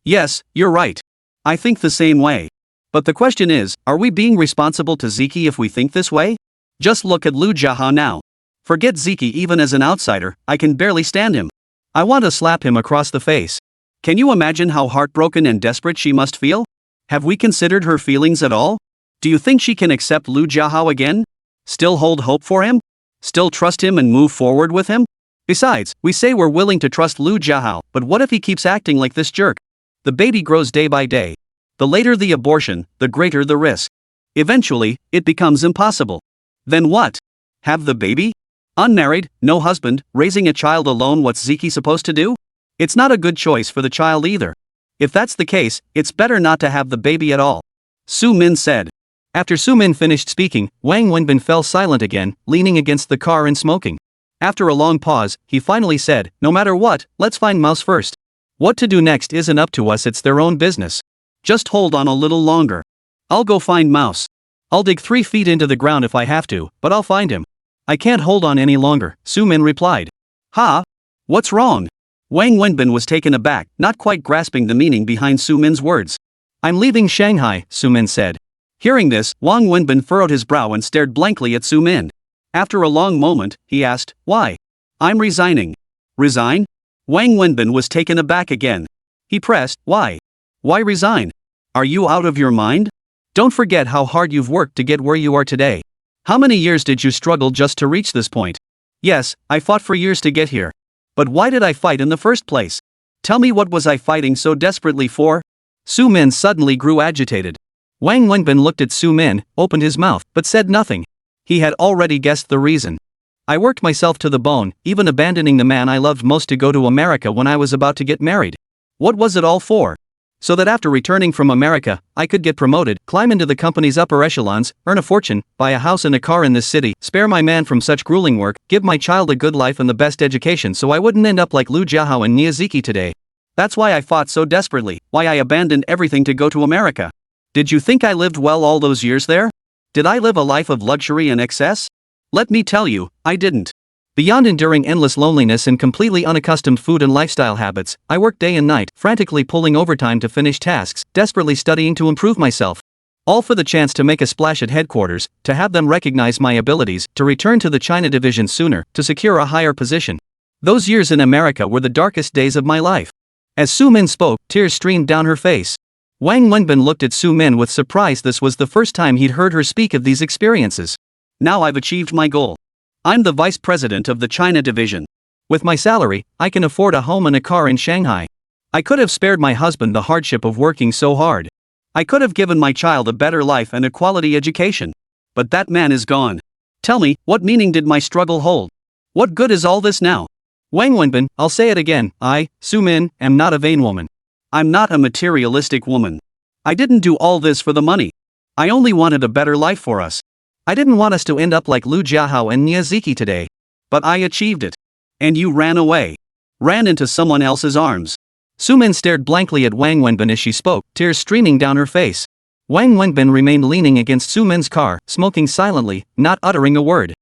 Yes, you're right. I think the same way. But the question is, are we being responsible to Ziki if we think this way? Just look at Lu Jiahao now. Forget Ziki, even as an outsider, I can barely stand him. I want to slap him across the face. Can you imagine how heartbroken and desperate she must feel? Have we considered her feelings at all? Do you think she can accept Lu Jiahao again? Still hold hope for him? Still trust him and move forward with him? Besides, we say we're willing to trust Lu Jiahao, but what if he keeps acting like this jerk? The baby grows day by day. The later the abortion, the greater the risk. Eventually, it becomes impossible. Then what? Have the baby? Unmarried, no husband, raising a child alone. What's Ziki supposed to do? It's not a good choice for the child either. If that's the case, it's better not to have the baby at all. Su Min said. After Su Min finished speaking, Wang Wenbin fell silent again, leaning against the car and smoking. After a long pause, he finally said, no matter what, let's find Mouse first. What to do next isn't up to us, it's their own business. Just hold on a little longer. I'll go find Mouse. I'll dig 3 feet into the ground if I have to, but I'll find him. I can't hold on any longer, Su Min replied. Ha? What's wrong? Wang Wenbin was taken aback, not quite grasping the meaning behind Su Min's words. I'm leaving Shanghai, Su Min said. Hearing this, Wang Wenbin furrowed his brow and stared blankly at Su Min. After a long moment, he asked, why? I'm resigning. Resign? Wang Wenbin was taken aback again. He pressed, why? Why resign? Are you out of your mind? Don't forget how hard you've worked to get where you are today. How many years did you struggle just to reach this point? Yes, I fought for years to get here. But why did I fight in the first place? Tell me, what was I fighting so desperately for? Su Min suddenly grew agitated. Wang Wenbin looked at Su Min, opened his mouth, but said nothing. He had already guessed the reason. I worked myself to the bone, even abandoning the man I loved most to go to America when I was about to get married. What was it all for? So that after returning from America, I could get promoted, climb into the company's upper echelons, earn a fortune, buy a house and a car in this city, spare my man from such grueling work, give my child a good life and the best education so I wouldn't end up like Lu Jiahao and Miyazaki today. That's why I fought so desperately, why I abandoned everything to go to America. Did you think I lived well all those years there? Did I live a life of luxury and excess? Let me tell you, I didn't. Beyond enduring endless loneliness and completely unaccustomed food and lifestyle habits, I worked day and night, frantically pulling overtime to finish tasks, desperately studying to improve myself. All for the chance to make a splash at headquarters, to have them recognize my abilities, to return to the China division sooner, to secure a higher position. Those years in America were the darkest days of my life. As Su Min spoke, tears streamed down her face. Wang Wenbin looked at Su Min with surprise. This was the first time he'd heard her speak of these experiences. Now I've achieved my goal. I'm the vice president of the China division. With my salary, I can afford a home and a car in Shanghai. I could have spared my husband the hardship of working so hard. I could have given my child a better life and a quality education. But that man is gone. Tell me, what meaning did my struggle hold? What good is all this now? Wang Wenbin, I'll say it again, I, Su Min, am not a vain woman. I'm not a materialistic woman. I didn't do all this for the money. I only wanted a better life for us. I didn't want us to end up like Lu Jiahao and Miyazaki today. But I achieved it. And you ran away. Ran into someone else's arms. Su Min stared blankly at Wang Wenbin as she spoke, tears streaming down her face. Wang Wenbin remained leaning against Su Min's car, smoking silently, not uttering a word.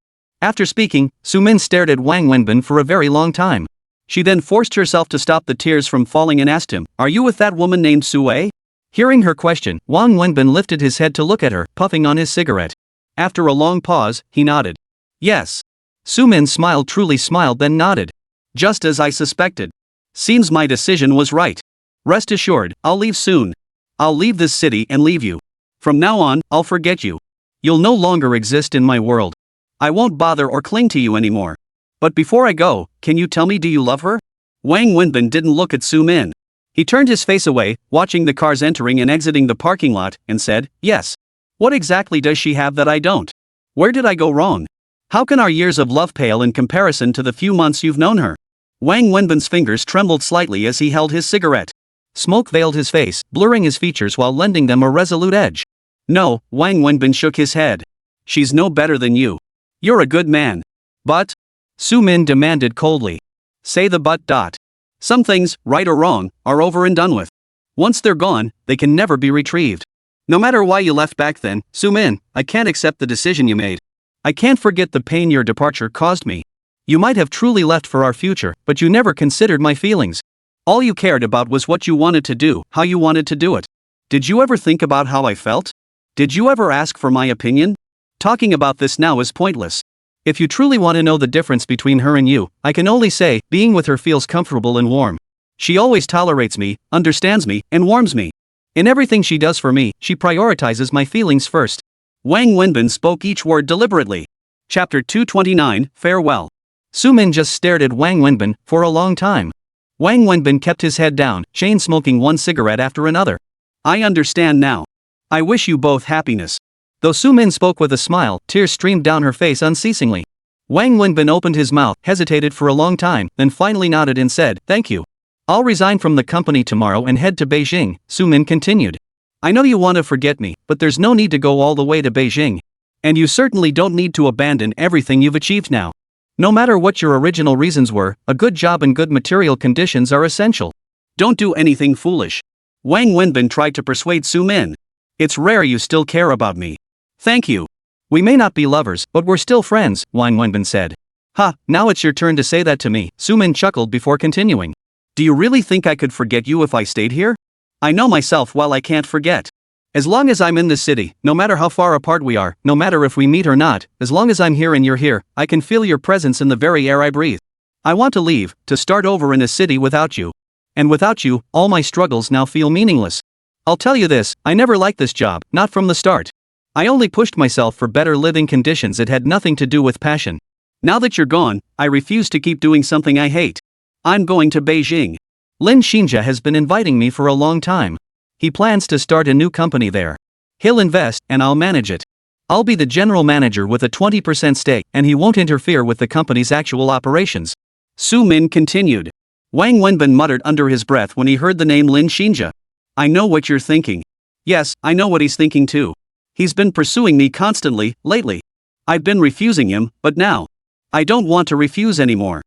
After speaking, Su Min stared at Wang Wenbin for a very long time. She then forced herself to stop the tears from falling and asked him, "Are you with that woman named Sue?" Hearing her question, Wang Wenbin lifted his head to look at her, puffing on his cigarette. After a long pause, he nodded. Yes. Su Min smiled, truly smiled, then nodded. Just as I suspected. Seems my decision was right. Rest assured, I'll leave soon. I'll leave this city and leave you. From now on, I'll forget you. You'll no longer exist in my world. I won't bother or cling to you anymore. But before I go, can you tell me, do you love her? Wang Wenbin didn't look at Su Min. He turned his face away, watching the cars entering and exiting the parking lot, and said, yes. What exactly does she have that I don't? Where did I go wrong? How can our years of love pale in comparison to the few months you've known her? Wang Wenbin's fingers trembled slightly as he held his cigarette. Smoke veiled his face, blurring his features while lending them a resolute edge. No, Wang Wenbin shook his head. She's no better than you. You're a good man. But? Su Min demanded coldly. Say the but. Some things, right or wrong, are over and done with. Once they're gone, they can never be retrieved. No matter why you left back then, Su Min, I can't accept the decision you made. I can't forget the pain your departure caused me. You might have truly left for our future, but you never considered my feelings. All you cared about was what you wanted to do, how you wanted to do it. Did you ever think about how I felt? Did you ever ask for my opinion? Talking about this now is pointless. If you truly want to know the difference between her and you, I can only say, being with her feels comfortable and warm. She always tolerates me, understands me, and warms me. In everything she does for me, she prioritizes my feelings first. Wang Wenbin spoke each word deliberately. Chapter 229, Farewell. Su Min just stared at Wang Wenbin for a long time. Wang Wenbin kept his head down, chain-smoking one cigarette after another. I understand now. I wish you both happiness. Though Su Min spoke with a smile, tears streamed down her face unceasingly. Wang Wenbin opened his mouth, hesitated for a long time, then finally nodded and said, Thank you. I'll resign from the company tomorrow and head to Beijing, Su Min continued. I know you want to forget me, but there's no need to go all the way to Beijing. And you certainly don't need to abandon everything you've achieved now. No matter what your original reasons were, a good job and good material conditions are essential. Don't do anything foolish. Wang Wenbin tried to persuade Su Min. It's rare you still care about me. Thank you. We may not be lovers, but we're still friends, Wang Wenbin said. Ha, now it's your turn to say that to me, Su Min chuckled before continuing. Do you really think I could forget you if I stayed here? I know myself well I can't forget. As long as I'm in this city, no matter how far apart we are, no matter if we meet or not, as long as I'm here and you're here, I can feel your presence in the very air I breathe. I want to leave, to start over in a city without you. And without you, all my struggles now feel meaningless. I'll tell you this, I never liked this job, not from the start. I only pushed myself for better living conditions. It had nothing to do with passion. Now that you're gone, I refuse to keep doing something I hate. I'm going to Beijing. Lin Xinjia has been inviting me for a long time. He plans to start a new company there. He'll invest, and I'll manage it. I'll be the general manager with a 20% stake, and he won't interfere with the company's actual operations. Su Min continued. Wang Wenbin muttered under his breath when he heard the name Lin Xinjia. I know what you're thinking. Yes, I know what he's thinking too. He's been pursuing me constantly, lately. I've been refusing him, but now. I don't want to refuse anymore.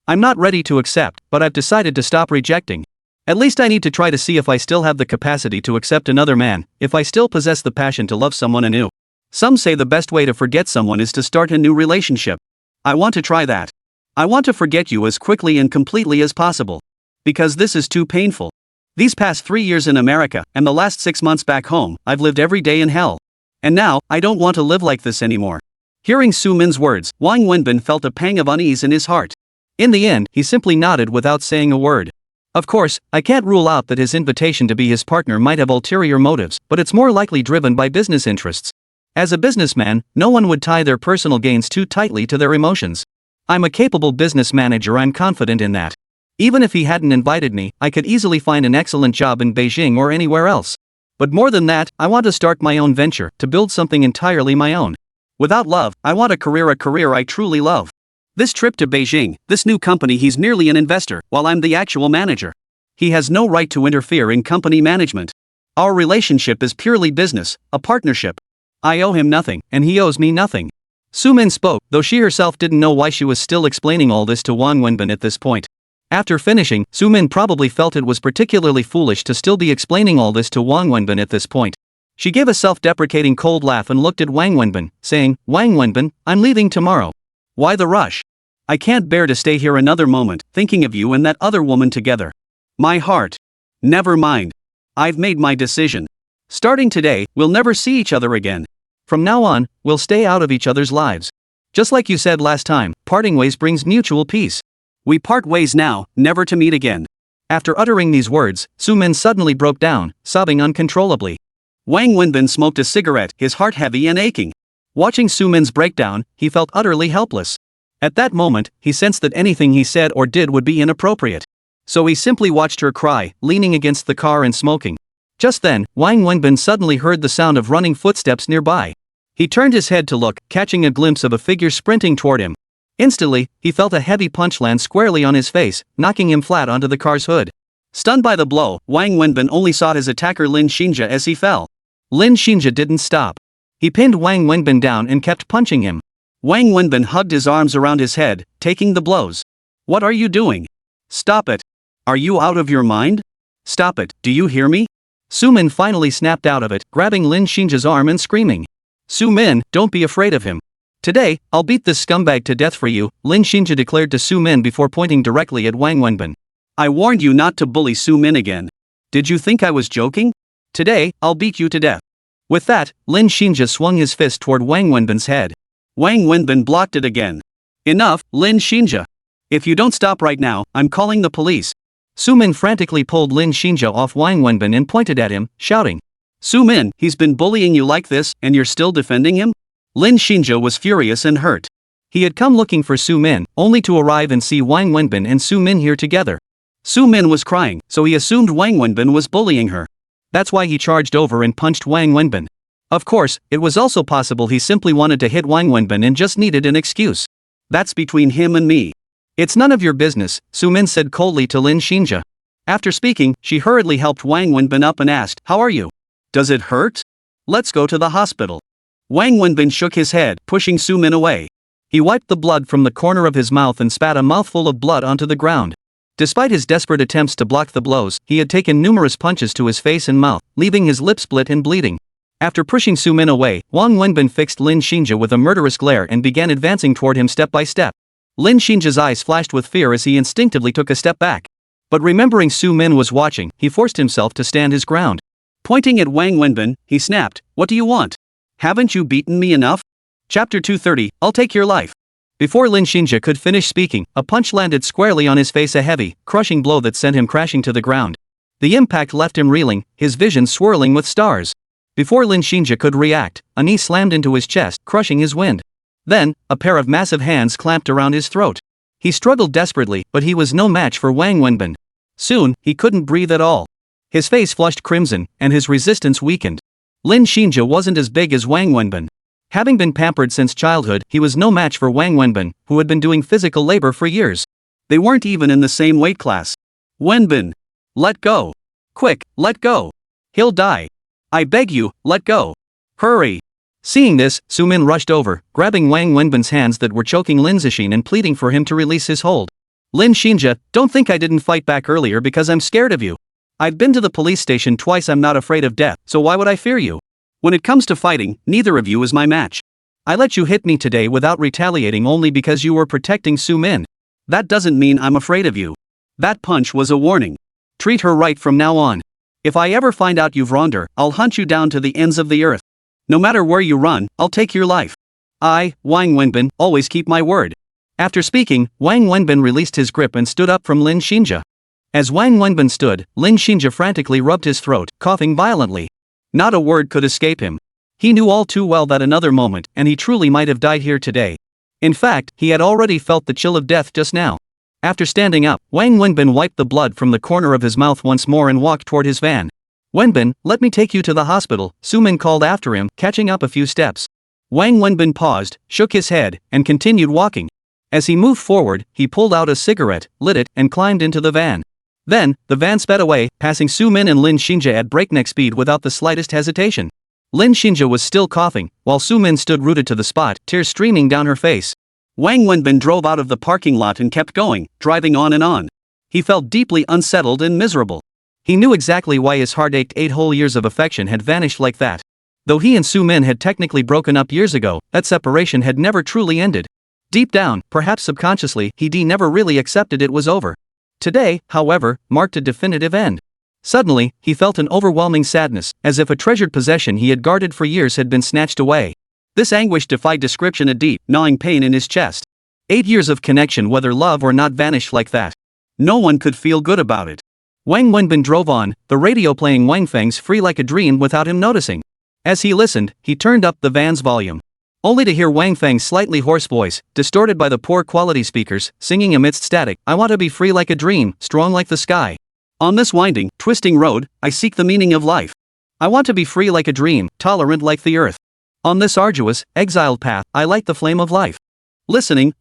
I'm not ready to accept, but I've decided to stop rejecting. At least I need to try to see if I still have the capacity to accept another man, if I still possess the passion to love someone anew. Some say the best way to forget someone is to start a new relationship. I want to try that. I want to forget you as quickly and completely as possible. Because this is too painful. These past 3 years in America, and the last 6 months back home, I've lived every day in hell. And now, I don't want to live like this anymore. Hearing Su Min's words, Wang Wenbin felt a pang of unease in his heart. In the end, he simply nodded without saying a word. Of course, I can't rule out that his invitation to be his partner might have ulterior motives, but it's more likely driven by business interests. As a businessman, no one would tie their personal gains too tightly to their emotions. I'm a capable business manager, I'm confident in that. Even if he hadn't invited me, I could easily find an excellent job in Beijing or anywhere else. But more than that, I want to start my own venture, to build something entirely my own. Without love, I want a career I truly love. This trip to Beijing, this new company, he's merely an investor, while I'm the actual manager. He has no right to interfere in company management. Our relationship is purely business, a partnership. I owe him nothing, and he owes me nothing. Su Min spoke, though she herself didn't know why she was still explaining all this to Wang Wenbin at this point. After finishing, Su Min probably felt it was particularly foolish to still be explaining all this to Wang Wenbin at this point. She gave a self-deprecating cold laugh and looked at Wang Wenbin, saying, Wang Wenbin, I'm leaving tomorrow. Why the rush? I can't bear to stay here another moment, thinking of you and that other woman together. My heart. Never mind. I've made my decision. Starting today, we'll never see each other again. From now on, we'll stay out of each other's lives. Just like you said last time, parting ways brings mutual peace. We part ways now, never to meet again. After uttering these words, Su Min suddenly broke down, sobbing uncontrollably. Wang Wenbin smoked a cigarette, his heart heavy and aching. Watching Su Min's breakdown, he felt utterly helpless. At that moment, he sensed that anything he said or did would be inappropriate. So he simply watched her cry, leaning against the car and smoking. Just then, Wang Wenbin suddenly heard the sound of running footsteps nearby. He turned his head to look, catching a glimpse of a figure sprinting toward him. Instantly, he felt a heavy punch land squarely on his face, knocking him flat onto the car's hood. Stunned by the blow, Wang Wenbin only saw his attacker Lin Xinjia as he fell. Lin Xinjia didn't stop. He pinned Wang Wenbin down and kept punching him. Wang Wenbin hugged his arms around his head, taking the blows. What are you doing? Stop it. Are you out of your mind? Stop it, do you hear me? Su-min finally snapped out of it, grabbing Lin Xinjia's arm and screaming. Su-min, don't be afraid of him. Today, I'll beat this scumbag to death for you, Lin Xinjia declared to Su-min before pointing directly at Wang Wenbin. I warned you not to bully Su-min again. Did you think I was joking? Today, I'll beat you to death. With that, Lin Xinjia swung his fist toward Wang Wenbin's head. Wang Wenbin blocked it again. Enough, Lin Xinjia. If you don't stop right now, I'm calling the police. Su-min frantically pulled Lin Xinjia off Wang Wenbin and pointed at him, shouting. Su-min, he's been bullying you like this, and you're still defending him? Lin Xinjia was furious and hurt. He had come looking for Su-min, only to arrive and see Wang Wenbin and Su-min here together. Su-min was crying, so he assumed Wang Wenbin was bullying her. That's why he charged over and punched Wang Wenbin. Of course, it was also possible he simply wanted to hit Wang Wenbin and just needed an excuse. That's between him and me. It's none of your business, Su-min said coldly to Lin Xinjia. After speaking, she hurriedly helped Wang Wenbin up and asked, How are you? Does it hurt? Let's go to the hospital. Wang Wenbin shook his head, pushing Su-min away. He wiped the blood from the corner of his mouth and spat a mouthful of blood onto the ground. Despite his desperate attempts to block the blows, he had taken numerous punches to his face and mouth, leaving his lip split and bleeding. After pushing Su-min away, Wang Wenbin fixed Lin Xinjia with a murderous glare and began advancing toward him step by step. Lin Xinjia's eyes flashed with fear as he instinctively took a step back. But remembering Su-min was watching, he forced himself to stand his ground. Pointing at Wang Wenbin, he snapped, What do you want? Haven't you beaten me enough? Chapter 230, I'll take your life. Before Lin Xinjia could finish speaking, a punch landed squarely on his face, a heavy, crushing blow that sent him crashing to the ground. The impact left him reeling, his vision swirling with stars. Before Lin Xinjia could react, a knee slammed into his chest, crushing his wind. Then, a pair of massive hands clamped around his throat. He struggled desperately, but he was no match for Wang Wenbin. Soon, he couldn't breathe at all. His face flushed crimson, and his resistance weakened. Lin Xinjia wasn't as big as Wang Wenbin. Having been pampered since childhood, he was no match for Wang Wenbin, who had been doing physical labor for years. They weren't even in the same weight class. Wenbin. Let go. Quick, let go. He'll die. I beg you, let go. Hurry. Seeing this, Su-min rushed over, grabbing Wang Wenbin's hands that were choking Lin Xinjia and pleading for him to release his hold. Lin Xinjia, don't think I didn't fight back earlier because I'm scared of you. I've been to the police station twice. I'm not afraid of death, so why would I fear you? When it comes to fighting, neither of you is my match. I let you hit me today without retaliating only because you were protecting Su-min. That doesn't mean I'm afraid of you. That punch was a warning. Treat her right from now on. If I ever find out you've wronged her, I'll hunt you down to the ends of the earth. No matter where you run, I'll take your life. I, Wang Wenbin, always keep my word. After speaking, Wang Wenbin released his grip and stood up from Lin Xinjia. As Wang Wenbin stood, Lin Xinjia frantically rubbed his throat, coughing violently. Not a word could escape him. He knew all too well that another moment, and he truly might have died here today. In fact, he had already felt the chill of death just now. After standing up, Wang Wenbin wiped the blood from the corner of his mouth once more and walked toward his van. Wenbin, let me take you to the hospital, Su-min called after him, catching up a few steps. Wang Wenbin paused, shook his head, and continued walking. As he moved forward, he pulled out a cigarette, lit it, and climbed into the van. Then, the van sped away, passing Su-min and Lin Xinjia at breakneck speed without the slightest hesitation. Lin Xinjia was still coughing, while Su-min stood rooted to the spot, tears streaming down her face. Wang Wenbin drove out of the parking lot and kept going, driving on and on. He felt deeply unsettled and miserable. He knew exactly why his heart-ached 8 whole years of affection had vanished like that. Though he and Su-min had technically broken up years ago, that separation had never truly ended. Deep down, perhaps subconsciously, he never really accepted it was over. Today, however, marked a definitive end. Suddenly, he felt an overwhelming sadness, as if a treasured possession he had guarded for years had been snatched away. This anguish defied description, a deep, gnawing pain in his chest. 8 years of connection, whether love or not, vanished like that. No one could feel good about it. Wang Wenbin drove on, the radio playing Wang Feng's Free Like a Dream without him noticing. As he listened, he turned up the van's volume. Only to hear Wang Feng's slightly hoarse voice, distorted by the poor quality speakers, singing amidst static, I want to be free like a dream, strong like the sky. On this winding, twisting road, I seek the meaning of life. I want to be free like a dream, tolerant like the earth. On this arduous, exiled path, I light the flame of life. Listening,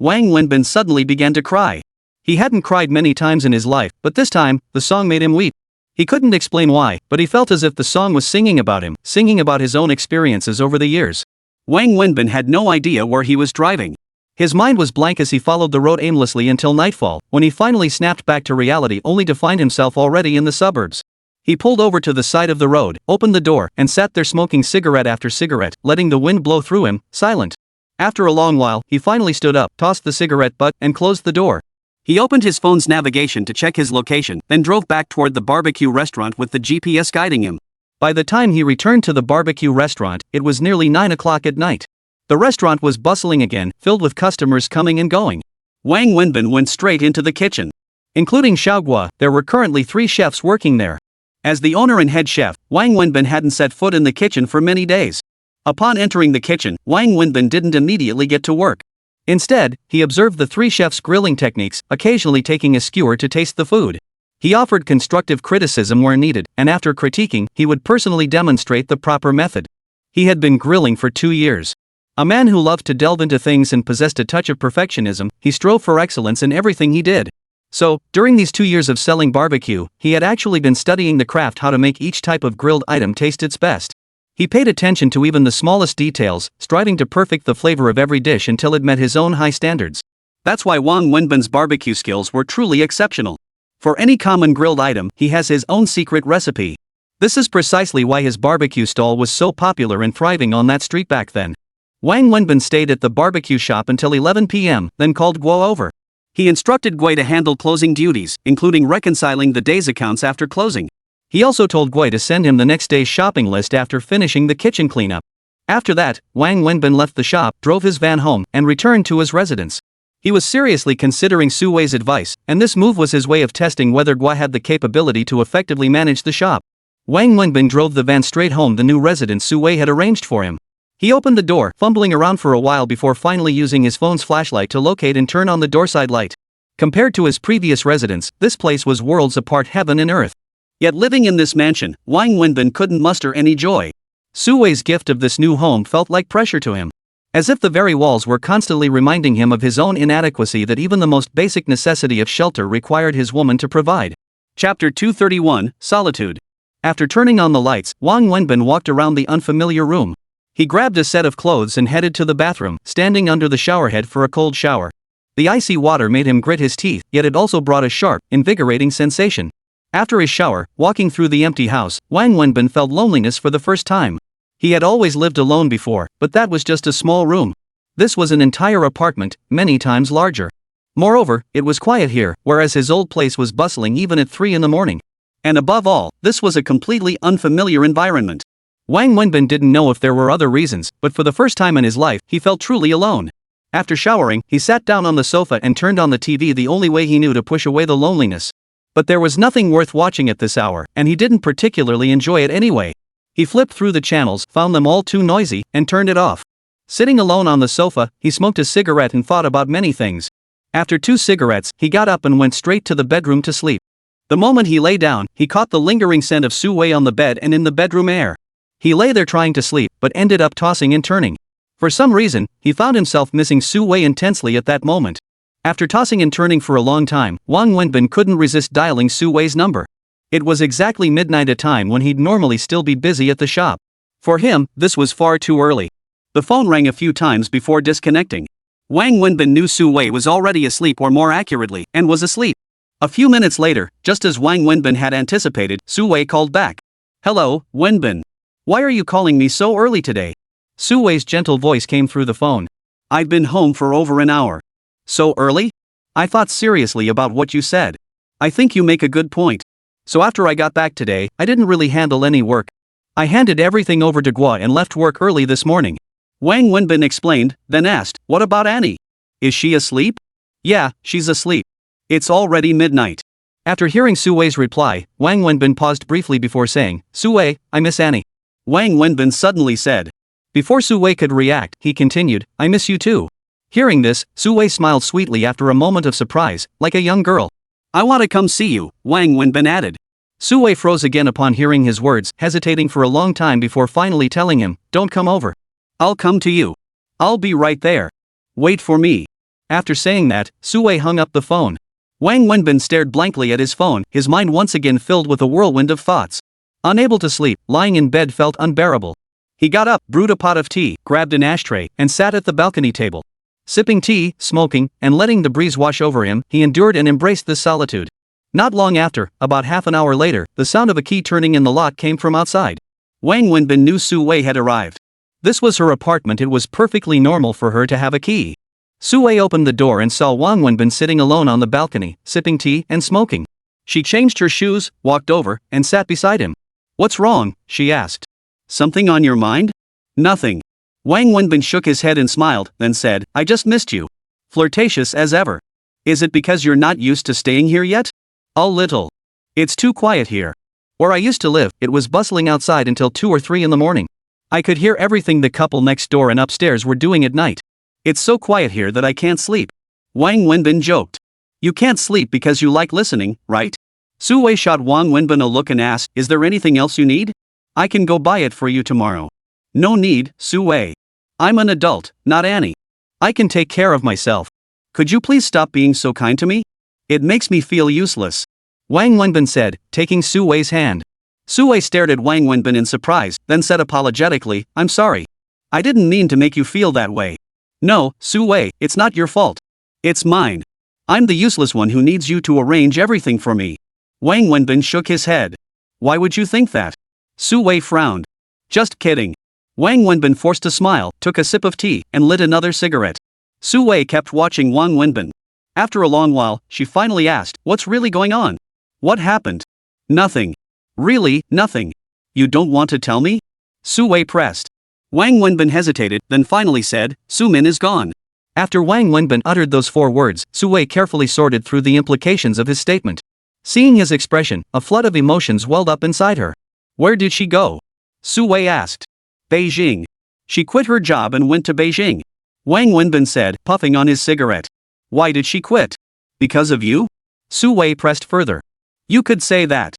Wang Wenbin suddenly began to cry. He hadn't cried many times in his life, but this time, the song made him weep. He couldn't explain why, but he felt as if the song was singing about him, singing about his own experiences over the years. Wang Wenbin had no idea where he was driving. His mind was blank as he followed the road aimlessly until nightfall, when he finally snapped back to reality only to find himself already in the suburbs. He pulled over to the side of the road, opened the door, and sat there smoking cigarette after cigarette, letting the wind blow through him, silent. After a long while, he finally stood up, tossed the cigarette butt, and closed the door. He opened his phone's navigation to check his location, then drove back toward the barbecue restaurant with the GPS guiding him. By the time he returned to the barbecue restaurant, it was nearly 9 o'clock at night. The restaurant was bustling again, filled with customers coming and going. Wang Wenbin went straight into the kitchen. Including Xiaoguo, there were currently 3 chefs working there. As the owner and head chef, Wang Wenbin hadn't set foot in the kitchen for many days. Upon entering the kitchen, Wang Wenbin didn't immediately get to work. Instead, he observed the 3 chefs' grilling techniques, occasionally taking a skewer to taste the food. He offered constructive criticism where needed, and after critiquing, he would personally demonstrate the proper method. He had been grilling for 2 years. A man who loved to delve into things and possessed a touch of perfectionism, he strove for excellence in everything he did. So, during these 2 years of selling barbecue, he had actually been studying the craft how to make each type of grilled item taste its best. He paid attention to even the smallest details, striving to perfect the flavor of every dish until it met his own high standards. That's why Wang Wenbin's barbecue skills were truly exceptional. For any common grilled item, he has his own secret recipe. This is precisely why his barbecue stall was so popular and thriving on that street back then. Wang Wenbin stayed at the barbecue shop until 11 p.m., then called Guo over. He instructed Guo to handle closing duties, including reconciling the day's accounts after closing. He also told Guo to send him the next day's shopping list after finishing the kitchen cleanup. After that, Wang Wenbin left the shop, drove his van home, and returned to his residence. He was seriously considering Su Wei's advice, and this move was his way of testing whether Guo had the capability to effectively manage the shop. Wang Wenbin drove the van straight home the new residence Su Wei had arranged for him. He opened the door, fumbling around for a while before finally using his phone's flashlight to locate and turn on the doorside light. Compared to his previous residence, this place was worlds apart, heaven and earth. Yet living in this mansion, Wang Wenbin couldn't muster any joy. Su Wei's gift of this new home felt like pressure to him. As if the very walls were constantly reminding him of his own inadequacy that even the most basic necessity of shelter required his woman to provide. Chapter 231, Solitude. After turning on the lights, Wang Wenbin walked around the unfamiliar room. He grabbed a set of clothes and headed to the bathroom, standing under the showerhead for a cold shower. The icy water made him grit his teeth, yet it also brought a sharp, invigorating sensation. After his shower, walking through the empty house, Wang Wenbin felt loneliness for the first time. He had always lived alone before, but that was just a small room. This was an entire apartment, many times larger. Moreover, it was quiet here, whereas his old place was bustling even at 3 in the morning. And above all, this was a completely unfamiliar environment. Wang Wenbin didn't know if there were other reasons, but for the first time in his life, he felt truly alone. After showering, he sat down on the sofa and turned on the TV, the only way he knew to push away the loneliness. But there was nothing worth watching at this hour, and he didn't particularly enjoy it anyway. He flipped through the channels, found them all too noisy, and turned it off. Sitting alone on the sofa, he smoked a cigarette and thought about many things. After 2 cigarettes, he got up and went straight to the bedroom to sleep. The moment he lay down, he caught the lingering scent of Su Wei on the bed and in the bedroom air. He lay there trying to sleep, but ended up tossing and turning. For some reason, he found himself missing Su Wei intensely at that moment. After tossing and turning for a long time, Wang Wenbin couldn't resist dialing Su Wei's number. It was exactly midnight, a time when he'd normally still be busy at the shop. For him, this was far too early. The phone rang a few times before disconnecting. Wang Wenbin knew Su Wei was already asleep, or more accurately, and was asleep. A few minutes later, just as Wang Wenbin had anticipated, Su Wei called back. "Hello, Wenbin. Why are you calling me so early today?" Su Wei's gentle voice came through the phone. "I've been home for over an hour." "So early? I thought seriously about what you said. I think you make a good point. So after I got back today, I didn't really handle any work. I handed everything over to Guo and left work early this morning." Wang Wenbin explained, then asked, "What about Annie? Is she asleep?" "Yeah, she's asleep. It's already midnight." After hearing Su Wei's reply, Wang Wenbin paused briefly before saying, "Su Wei, I miss Annie." Wang Wenbin suddenly said. Before Su Wei could react, he continued, "I miss you too." Hearing this, Su Wei smiled sweetly after a moment of surprise, like a young girl. "I want to come see you," Wang Wenbin added. Su Wei froze again upon hearing his words, hesitating for a long time before finally telling him, "Don't come over. I'll come to you. I'll be right there. Wait for me." After saying that, Su Wei hung up the phone. Wang Wenbin stared blankly at his phone, his mind once again filled with a whirlwind of thoughts. Unable to sleep, lying in bed felt unbearable. He got up, brewed a pot of tea, grabbed an ashtray, and sat at the balcony table. Sipping tea, smoking, and letting the breeze wash over him, he endured and embraced this solitude. Not long after, about half an hour later, the sound of a key turning in the lock came from outside. Wang Wenbin knew Su Wei had arrived. This was her apartment. It was perfectly normal for her to have a key. Su Wei opened the door and saw Wang Wenbin sitting alone on the balcony, sipping tea and smoking. She changed her shoes, walked over, and sat beside him. "What's wrong?" she asked. "Something on your mind?" "Nothing." Wang Wenbin shook his head and smiled, then said, "I just missed you." Flirtatious as ever. "Is it because you're not used to staying here yet?" "A little. It's too quiet here. Where I used to live, it was bustling outside until 2 or 3 in the morning. I could hear everything the couple next door and upstairs were doing at night. It's so quiet here that I can't sleep." Wang Wenbin joked. "You can't sleep because you like listening, right?" Su Wei shot Wang Wenbin a look and asked, "Is there anything else you need? I can go buy it for you tomorrow." "No need, Su Wei. I'm an adult, not Annie. I can take care of myself. Could you please stop being so kind to me? It makes me feel useless," Wang Wenbin said, taking Su Wei's hand. Su Wei stared at Wang Wenbin in surprise, then said apologetically, "I'm sorry. I didn't mean to make you feel that way." "No, Su Wei, it's not your fault. It's mine. I'm the useless one who needs you to arrange everything for me." Wang Wenbin shook his head. "Why would you think that?" Su Wei frowned. "Just kidding." Wang Wenbin forced a smile, took a sip of tea, and lit another cigarette. Su Wei kept watching Wang Wenbin. After a long while, she finally asked, "What's really going on? What happened?" "Nothing. Really, nothing. You don't want to tell me?" Su Wei pressed. Wang Wenbin hesitated, then finally said, "Su Min is gone." After Wang Wenbin uttered those 4 words, Su Wei carefully sorted through the implications of his statement. Seeing his expression, a flood of emotions welled up inside her. "Where did she go?" Su Wei asked. "Beijing. She quit her job and went to Beijing," Wang Wenbin said, puffing on his cigarette. "Why did she quit? Because of you?" Su Wei pressed further. "You could say that.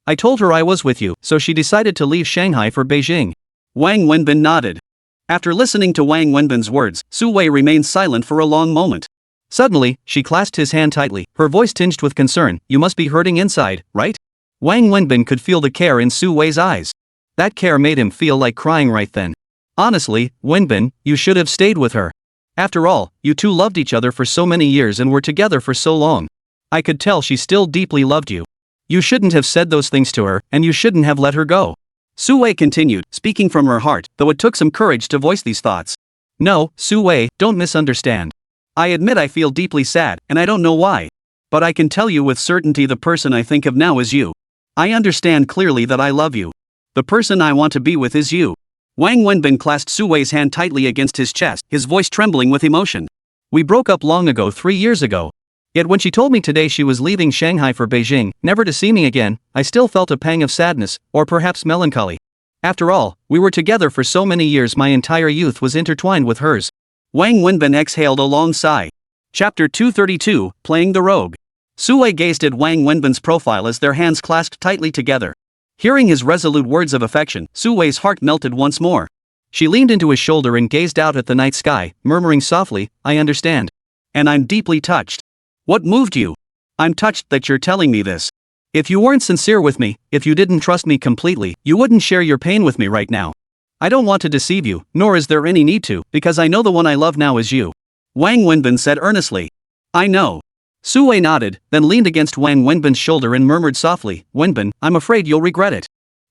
I told her I was with you, so she decided to leave Shanghai for Beijing." Wang Wenbin nodded. After listening to Wang Wenbin's words, Su Wei remained silent for a long moment. Suddenly, she clasped his hand tightly, her voice tinged with concern. "You must be hurting inside, right?" Wang Wenbin could feel the care in Su Wei's eyes. That care made him feel like crying right then. "Honestly, Wenbin, you should have stayed with her. After all, you two loved each other for so many years and were together for so long. I could tell she still deeply loved you. You shouldn't have said those things to her, and you shouldn't have let her go." Su Wei continued, speaking from her heart, though it took some courage to voice these thoughts. "No, Su Wei, don't misunderstand. I admit I feel deeply sad, and I don't know why. But I can tell you with certainty the person I think of now is you. I understand clearly that I love you. The person I want to be with is you." Wang Wenbin clasped Su Wei's hand tightly against his chest, his voice trembling with emotion. "We broke up long ago, 3 years ago. Yet when she told me today she was leaving Shanghai for Beijing, never to see me again, I still felt a pang of sadness, or perhaps melancholy. After all, we were together for so many years, my entire youth was intertwined with hers." Wang Wenbin exhaled a long sigh. Chapter 232, Playing the Rogue. Su Wei gazed at Wang Wenbin's profile as their hands clasped tightly together. Hearing his resolute words of affection, Su Wei's heart melted once more. She leaned into his shoulder and gazed out at the night sky, murmuring softly, "I understand. And I'm deeply touched." "What moved you?" "I'm touched that you're telling me this. If you weren't sincere with me, if you didn't trust me completely, you wouldn't share your pain with me right now. I don't want to deceive you, nor is there any need to, because I know the one I love now is you," Wang Wenbin said earnestly. "I know." Su Wei nodded, then leaned against Wang Wenbin's shoulder and murmured softly, "Wenbin, I'm afraid you'll regret it."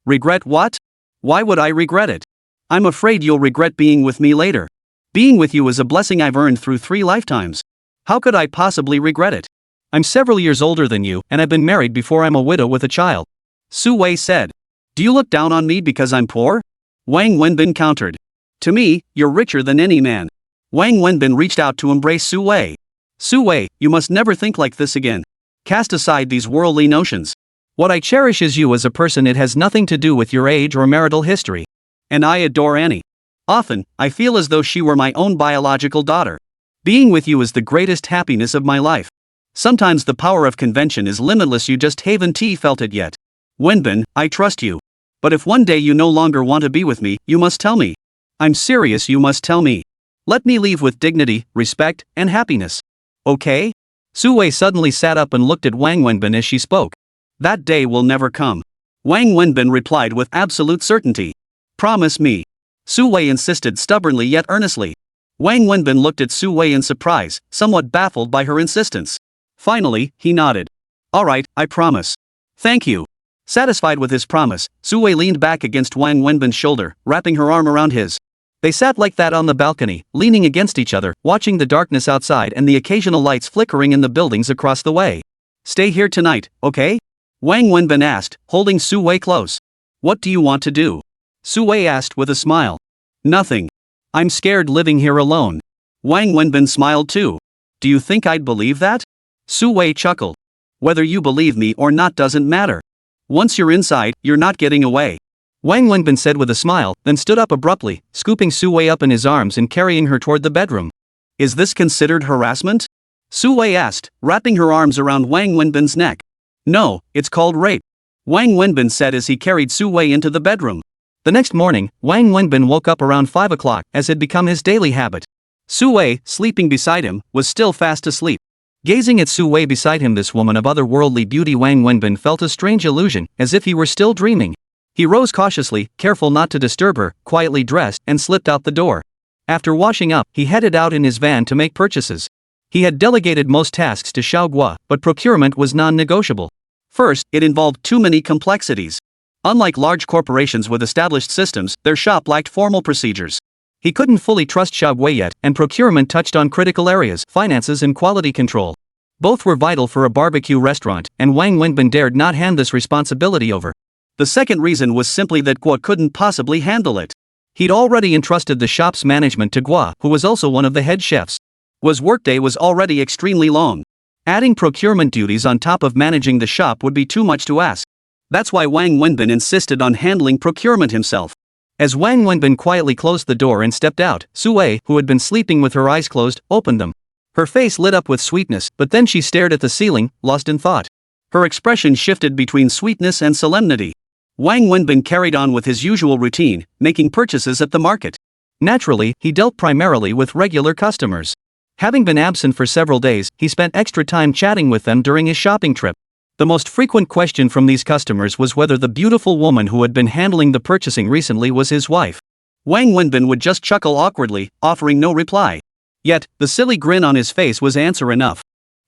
"Regret what? Why would I regret it?" "I'm afraid you'll regret being with me later. Being with you is a blessing I've earned through 3 lifetimes. How could I possibly regret it? I'm several years older than you, and I've been married before I'm a widow with a child," Su Wei said. "Do you look down on me because I'm poor?" Wang Wenbin countered. "To me, you're richer than any man." Wang Wenbin reached out to embrace Su Wei. "Su Wei, you must never think like this again. Cast aside these worldly notions. What I cherish is you as a person. It has nothing to do with your age or marital history. And I adore Annie. Often, I feel as though she were my own biological daughter. Being with you is the greatest happiness of my life. Sometimes the power of convention is limitless. You just haven't felt it yet. Wenbin, I trust you. But if one day you no longer want to be with me, you must tell me. I'm serious, you must tell me. Let me leave with dignity, respect, and happiness. Okay?" Su Wei suddenly sat up and looked at Wang Wenbin as she spoke. "That day will never come," Wang Wenbin replied with absolute certainty. "Promise me." Su Wei insisted stubbornly yet earnestly. Wang Wenbin looked at Su Wei in surprise, somewhat baffled by her insistence. Finally, he nodded. Alright, I promise. Thank you. Satisfied with his promise, Su Wei leaned back against Wang Wenbin's shoulder, wrapping her arm around his. They sat like that on the balcony, leaning against each other, watching the darkness outside and the occasional lights flickering in the buildings across the way. Stay here tonight, okay? Wang Wenbin asked, holding Su Wei close. What do you want to do? Su Wei asked with a smile. Nothing. I'm scared living here alone. Wang Wenbin smiled too. Do you think I'd believe that? Su Wei chuckled. Whether you believe me or not doesn't matter. Once you're inside, you're not getting away. Wang Wenbin said with a smile, then stood up abruptly, scooping Su Wei up in his arms and carrying her toward the bedroom. Is this considered harassment? Su Wei asked, wrapping her arms around Wang Wenbin's neck. No, it's called rape. Wang Wenbin said as he carried Su Wei into the bedroom. The next morning, Wang Wenbin woke up around 5 o'clock, as had become his daily habit. Su Wei, sleeping beside him, was still fast asleep. Gazing at Su Wei beside him, this woman of otherworldly beauty, Wang Wenbin felt a strange illusion, as if he were still dreaming. He rose cautiously, careful not to disturb her, quietly dressed, and slipped out the door. After washing up, he headed out in his van to make purchases. He had delegated most tasks to Xiao Guo, but procurement was non-negotiable. First, it involved too many complexities. Unlike large corporations with established systems, their shop lacked formal procedures. He couldn't fully trust Xiao Guo yet, and procurement touched on critical areas, finances and quality control. Both were vital for a barbecue restaurant, and Wang Wenbin dared not hand this responsibility over. The second reason was simply that Guo couldn't possibly handle it. He'd already entrusted the shop's management to Guo, who was also one of the head chefs. Guo's workday was already extremely long. Adding procurement duties on top of managing the shop would be too much to ask. That's why Wang Wenbin insisted on handling procurement himself. As Wang Wenbin quietly closed the door and stepped out, Su Wei, who had been sleeping with her eyes closed, opened them. Her face lit up with sweetness, but then she stared at the ceiling, lost in thought. Her expression shifted between sweetness and solemnity. Wang Wenbin carried on with his usual routine, making purchases at the market. Naturally, he dealt primarily with regular customers. Having been absent for several days, he spent extra time chatting with them during his shopping trip. The most frequent question from these customers was whether the beautiful woman who had been handling the purchasing recently was his wife. Wang Wenbin would just chuckle awkwardly, offering no reply. Yet, the silly grin on his face was answer enough.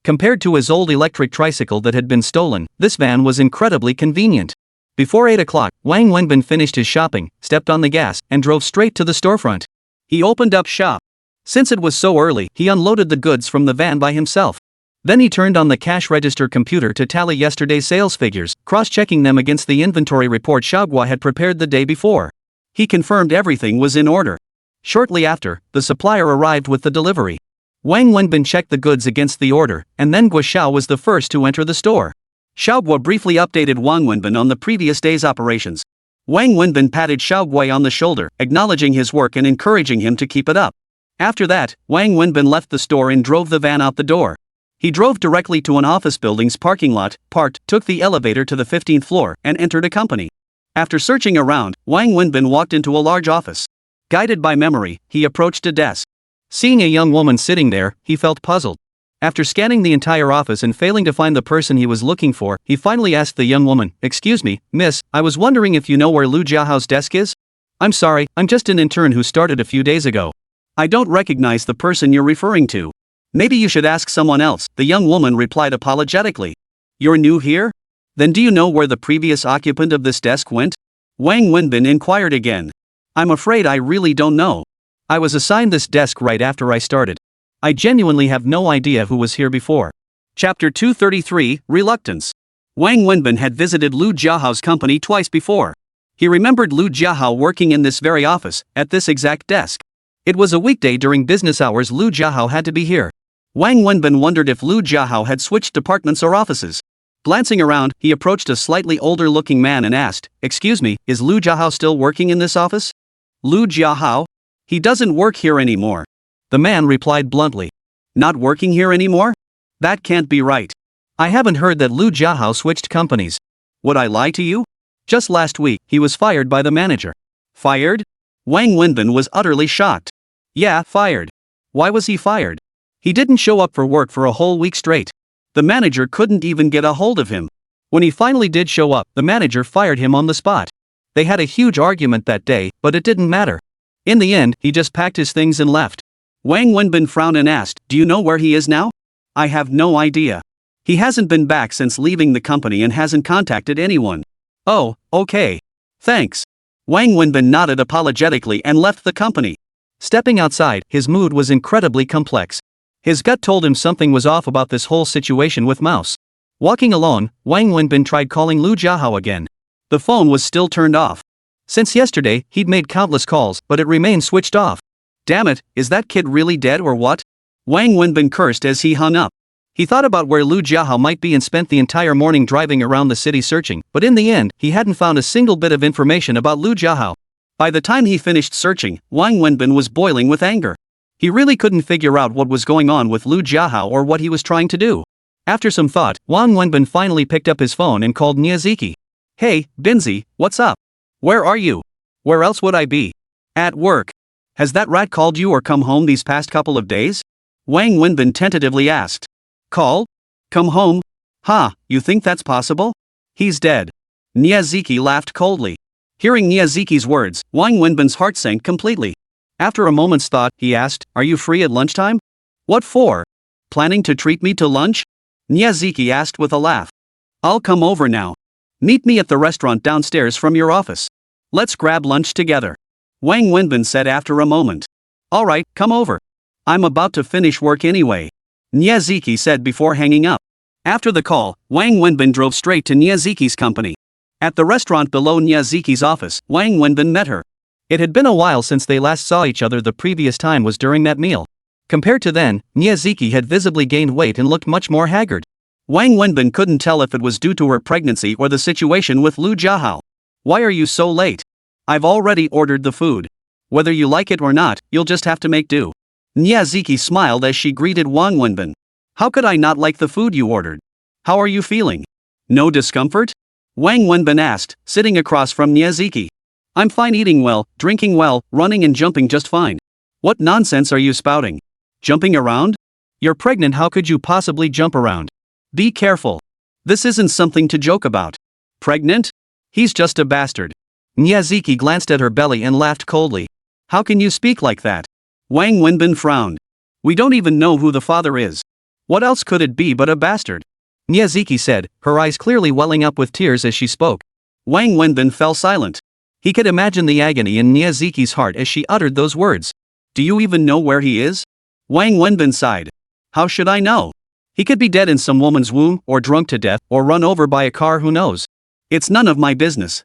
Compared to his old electric tricycle that had been stolen, this van was incredibly convenient. Before 8 o'clock, Wang Wenbin finished his shopping, stepped on the gas, and drove straight to the storefront. He opened up shop. Since it was so early, he unloaded the goods from the van by himself. Then he turned on the cash register computer to tally yesterday's sales figures, cross-checking them against the inventory report Xiao Guo had prepared the day before. He confirmed everything was in order. Shortly after, the supplier arrived with the delivery. Wang Wenbin checked the goods against the order, and then Guo Xiao was the first to enter the store. Xiao Guo briefly updated Wang Wenbin on the previous day's operations. Wang Wenbin patted Xiao Guo on the shoulder, acknowledging his work and encouraging him to keep it up. After that, Wang Wenbin left the store and drove the van out the door. He drove directly to an office building's parking lot, parked, took the elevator to the 15th floor, and entered a company. After searching around, Wang Wenbin walked into a large office. Guided by memory, he approached a desk. Seeing a young woman sitting there, he felt puzzled. After scanning the entire office and failing to find the person he was looking for, he finally asked the young woman, "Excuse me, miss, I was wondering if you know where Lu Jiahao's desk is?" "I'm sorry, I'm just an intern who started a few days ago. I don't recognize the person you're referring to." "Maybe you should ask someone else," the young woman replied apologetically. "You're new here? Then do you know where the previous occupant of this desk went?" Wang Wenbin inquired again. "I'm afraid I really don't know. I was assigned this desk right after I started. I genuinely have no idea who was here before." Chapter 233, Reluctance. Wang Wenbin had visited Lu Jiahao's company twice before. He remembered Lu Jiahao working in this very office, at this exact desk. It was a weekday during business hours. Lu Jiahao had to be here. Wang Wenbin wondered if Lu Jiahao had switched departments or offices. Glancing around, he approached a slightly older-looking man and asked, "Excuse me, is Lu Jiahao still working in this office?" "Lu Jiahao? He doesn't work here anymore," the man replied bluntly. "Not working here anymore? That can't be right. I haven't heard that Lu Jiahao switched companies. Would I lie to you? Just last week, he was fired by the manager." "Fired?" Wang Wenbin was utterly shocked. "Yeah, fired." "Why was he fired?" "He didn't show up for work for a whole week straight. The manager couldn't even get a hold of him. When he finally did show up, the manager fired him on the spot. They had a huge argument that day, but it didn't matter. In the end, he just packed his things and left. Wang Wenbin frowned and asked, "Do you know where he is now?" "I have no idea. He hasn't been back since leaving the company and hasn't contacted anyone." "Oh, okay. Thanks." Wang Wenbin nodded apologetically and left the company. Stepping outside, his mood was incredibly complex. His gut told him something was off about this whole situation with Mouse. Walking alone, Wang Wenbin tried calling Lu Jiahao again. The phone was still turned off. Since yesterday, he'd made countless calls, but it remained switched off. Damn it, is that kid really dead or what? Wang Wenbin cursed as he hung up. He thought about where Lu Jiahao might be and spent the entire morning driving around the city searching, but in the end, he hadn't found a single bit of information about Lu Jiahao. By the time he finished searching, Wang Wenbin was boiling with anger. He really couldn't figure out what was going on with Lu Jiahao or what he was trying to do. After some thought, Wang Wenbin finally picked up his phone and called Miyazaki. "Hey, Binzi, what's up? Where are you?" "Where else would I be?" "At work." "Has that rat called you or come home these past couple of days?" Wang Wenbin tentatively asked. "Call? Come home? You think that's possible? He's dead." Miyazaki laughed coldly. Hearing Miyazaki's words, Wang Wenbin's heart sank completely. After a moment's thought, he asked, "Are you free at lunchtime?" "What for? Planning to treat me to lunch?" Miyazaki asked with a laugh. "I'll come over now. Meet me at the restaurant downstairs from your office. Let's grab lunch together," Wang Wenbin said after a moment. "Alright, come over. I'm about to finish work anyway," Miyazaki said before hanging up. After the call, Wang Wenbin drove straight to Miyazaki's company. At the restaurant below Miyazaki's office, Wang Wenbin met her. It had been a while since they last saw each other. The previous time was during that meal. Compared to then, Miyazaki had visibly gained weight and looked much more haggard. Wang Wenbin couldn't tell if it was due to her pregnancy or the situation with Lu Jiahao. "Why are you so late? I've already ordered the food. Whether you like it or not, you'll just have to make do." Miyazaki smiled as she greeted Wang Wenbin. "How could I not like the food you ordered? How are you feeling? No discomfort?" Wang Wenbin asked, sitting across from Miyazaki. "I'm fine, eating well, drinking well, running and jumping just fine." "What nonsense are you spouting? Jumping around? You're pregnant, how could you possibly jump around? Be careful. This isn't something to joke about." "Pregnant? He's just a bastard." Miyazaki glanced at her belly and laughed coldly. "How can you speak like that?" Wang Wenbin frowned. "We don't even know who the father is. What else could it be but a bastard?" Miyazaki said, her eyes clearly welling up with tears as she spoke. Wang Wenbin fell silent. He could imagine the agony in Miyazaki's heart as she uttered those words. "Do you even know where he is?" Wang Wenbin sighed. "How should I know? He could be dead in some woman's womb, or drunk to death, or run over by a car, who knows? It's none of my business.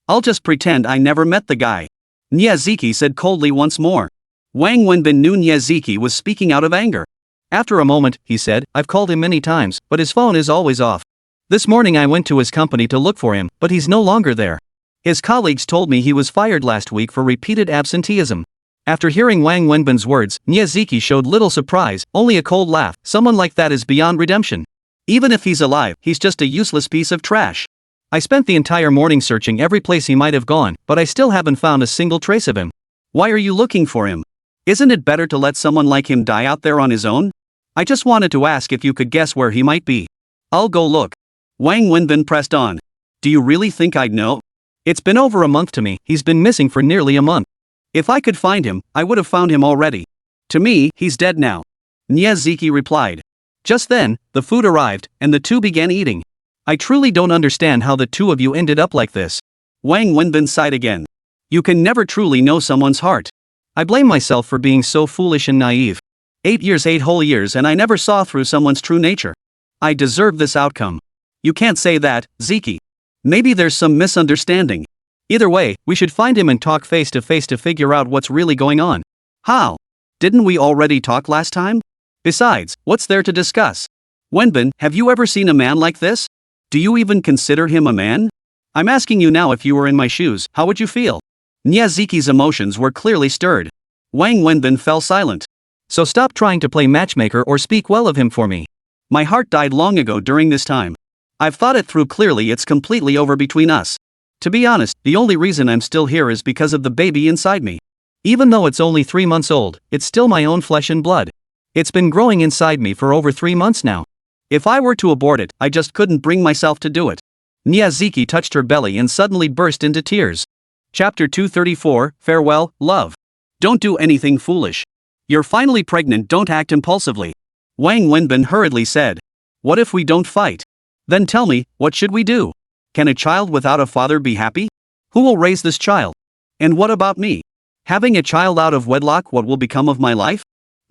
I'll just pretend I never met the guy," Miyazaki said coldly once more. Wang Wenbin knew Miyazaki was speaking out of anger. After a moment, he said, "I've called him many times, but his phone is always off. This morning I went to his company to look for him, but he's no longer there. His colleagues told me he was fired last week for repeated absenteeism." After hearing Wang Wenbin's words, Miyazaki showed little surprise, only a cold laugh. "Someone like that is beyond redemption. Even if he's alive, he's just a useless piece of trash. I spent the entire morning searching every place he might have gone, but I still haven't found a single trace of him. Why are you looking for him? Isn't it better to let someone like him die out there on his own? I just wanted to ask if you could guess where he might be." "I'll go look." Wang Wenbin pressed on. "Do you really think I'd know? It's been over a month to me. He's been missing for nearly a month. If I could find him, I would have found him already. To me, he's dead now," Miyazaki replied. Just then, the food arrived, and the two began eating. "I truly don't understand how the two of you ended up like this." Wang Wenbin sighed again. "You can never truly know someone's heart. I blame myself for being so foolish and naive. 8 years, 8 whole years, and I never saw through someone's true nature. I deserve this outcome." "You can't say that, Ziki. Maybe there's some misunderstanding. Either way, we should find him and talk face to face to figure out what's really going on." "How? Didn't we already talk last time? Besides, what's there to discuss? Wenbin, have you ever seen a man like this? Do you even consider him a man? I'm asking you now, if you were in my shoes, how would you feel?" Miyazaki's emotions were clearly stirred. Wang Wenbin fell silent. "So stop trying to play matchmaker or speak well of him for me. My heart died long ago during this time. I've thought it through clearly, it's completely over between us. To be honest, the only reason I'm still here is because of the baby inside me. Even though it's only 3 months old, it's still my own flesh and blood. It's been growing inside me for over 3 months now. If I were to abort it, I just couldn't bring myself to do it." Miyazaki touched her belly and suddenly burst into tears. Chapter 234, Farewell, Love. Don't do anything foolish. You're finally pregnant, don't act impulsively. Wang Wenbin hurriedly said. What if we don't fight? Then tell me, what should we do? Can a child without a father be happy? Who will raise this child? And what about me? Having a child out of wedlock, what will become of my life?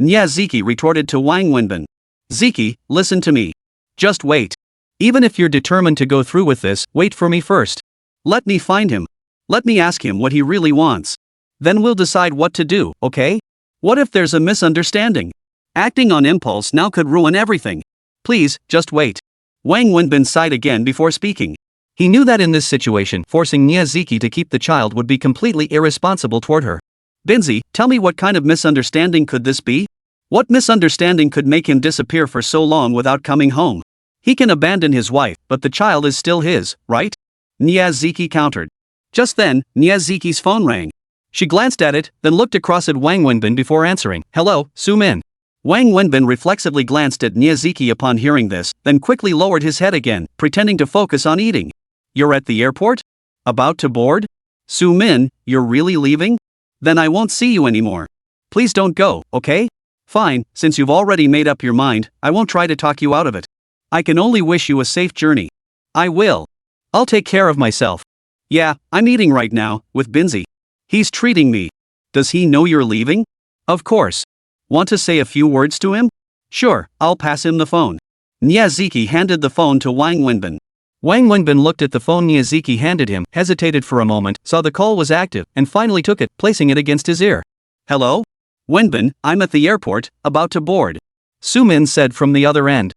Nya Ziki retorted to Wang Wenbin. Ziki, listen to me. Just wait. Even if you're determined to go through with this, wait for me first. Let me find him. Let me ask him what he really wants. Then we'll decide what to do, okay? What if there's a misunderstanding? Acting on impulse now could ruin everything. Please, just wait. Wang Wenbin sighed again before speaking. He knew that in this situation, forcing Nya Ziki to keep the child would be completely irresponsible toward her. Binzi, tell me, what kind of misunderstanding could this be? What misunderstanding could make him disappear for so long without coming home? He can abandon his wife, but the child is still his, right? Nya Ziki countered. Just then, Nya Ziki's phone rang. She glanced at it, then looked across at Wang Wenbin before answering. Hello, Su-min. Wang Wenbin reflexively glanced at Nya Ziki upon hearing this, then quickly lowered his head again, pretending to focus on eating. You're at the airport? About to board? Su-min, you're really leaving? Then I won't see you anymore. Please don't go, okay? Fine, since you've already made up your mind, I won't try to talk you out of it. I can only wish you a safe journey. I will. I'll take care of myself. Yeah, I'm eating right now, with Binzi. He's treating me. Does he know you're leaving? Of course. Want to say a few words to him? Sure, I'll pass him the phone. Nya Ziki handed the phone to Wang Wenbin. Wang Wenbin looked at the phone Nya Ziki handed him, hesitated for a moment, saw the call was active, and finally took it, placing it against his ear. Hello? Wenbin, I'm at the airport, about to board. Su-min said from the other end.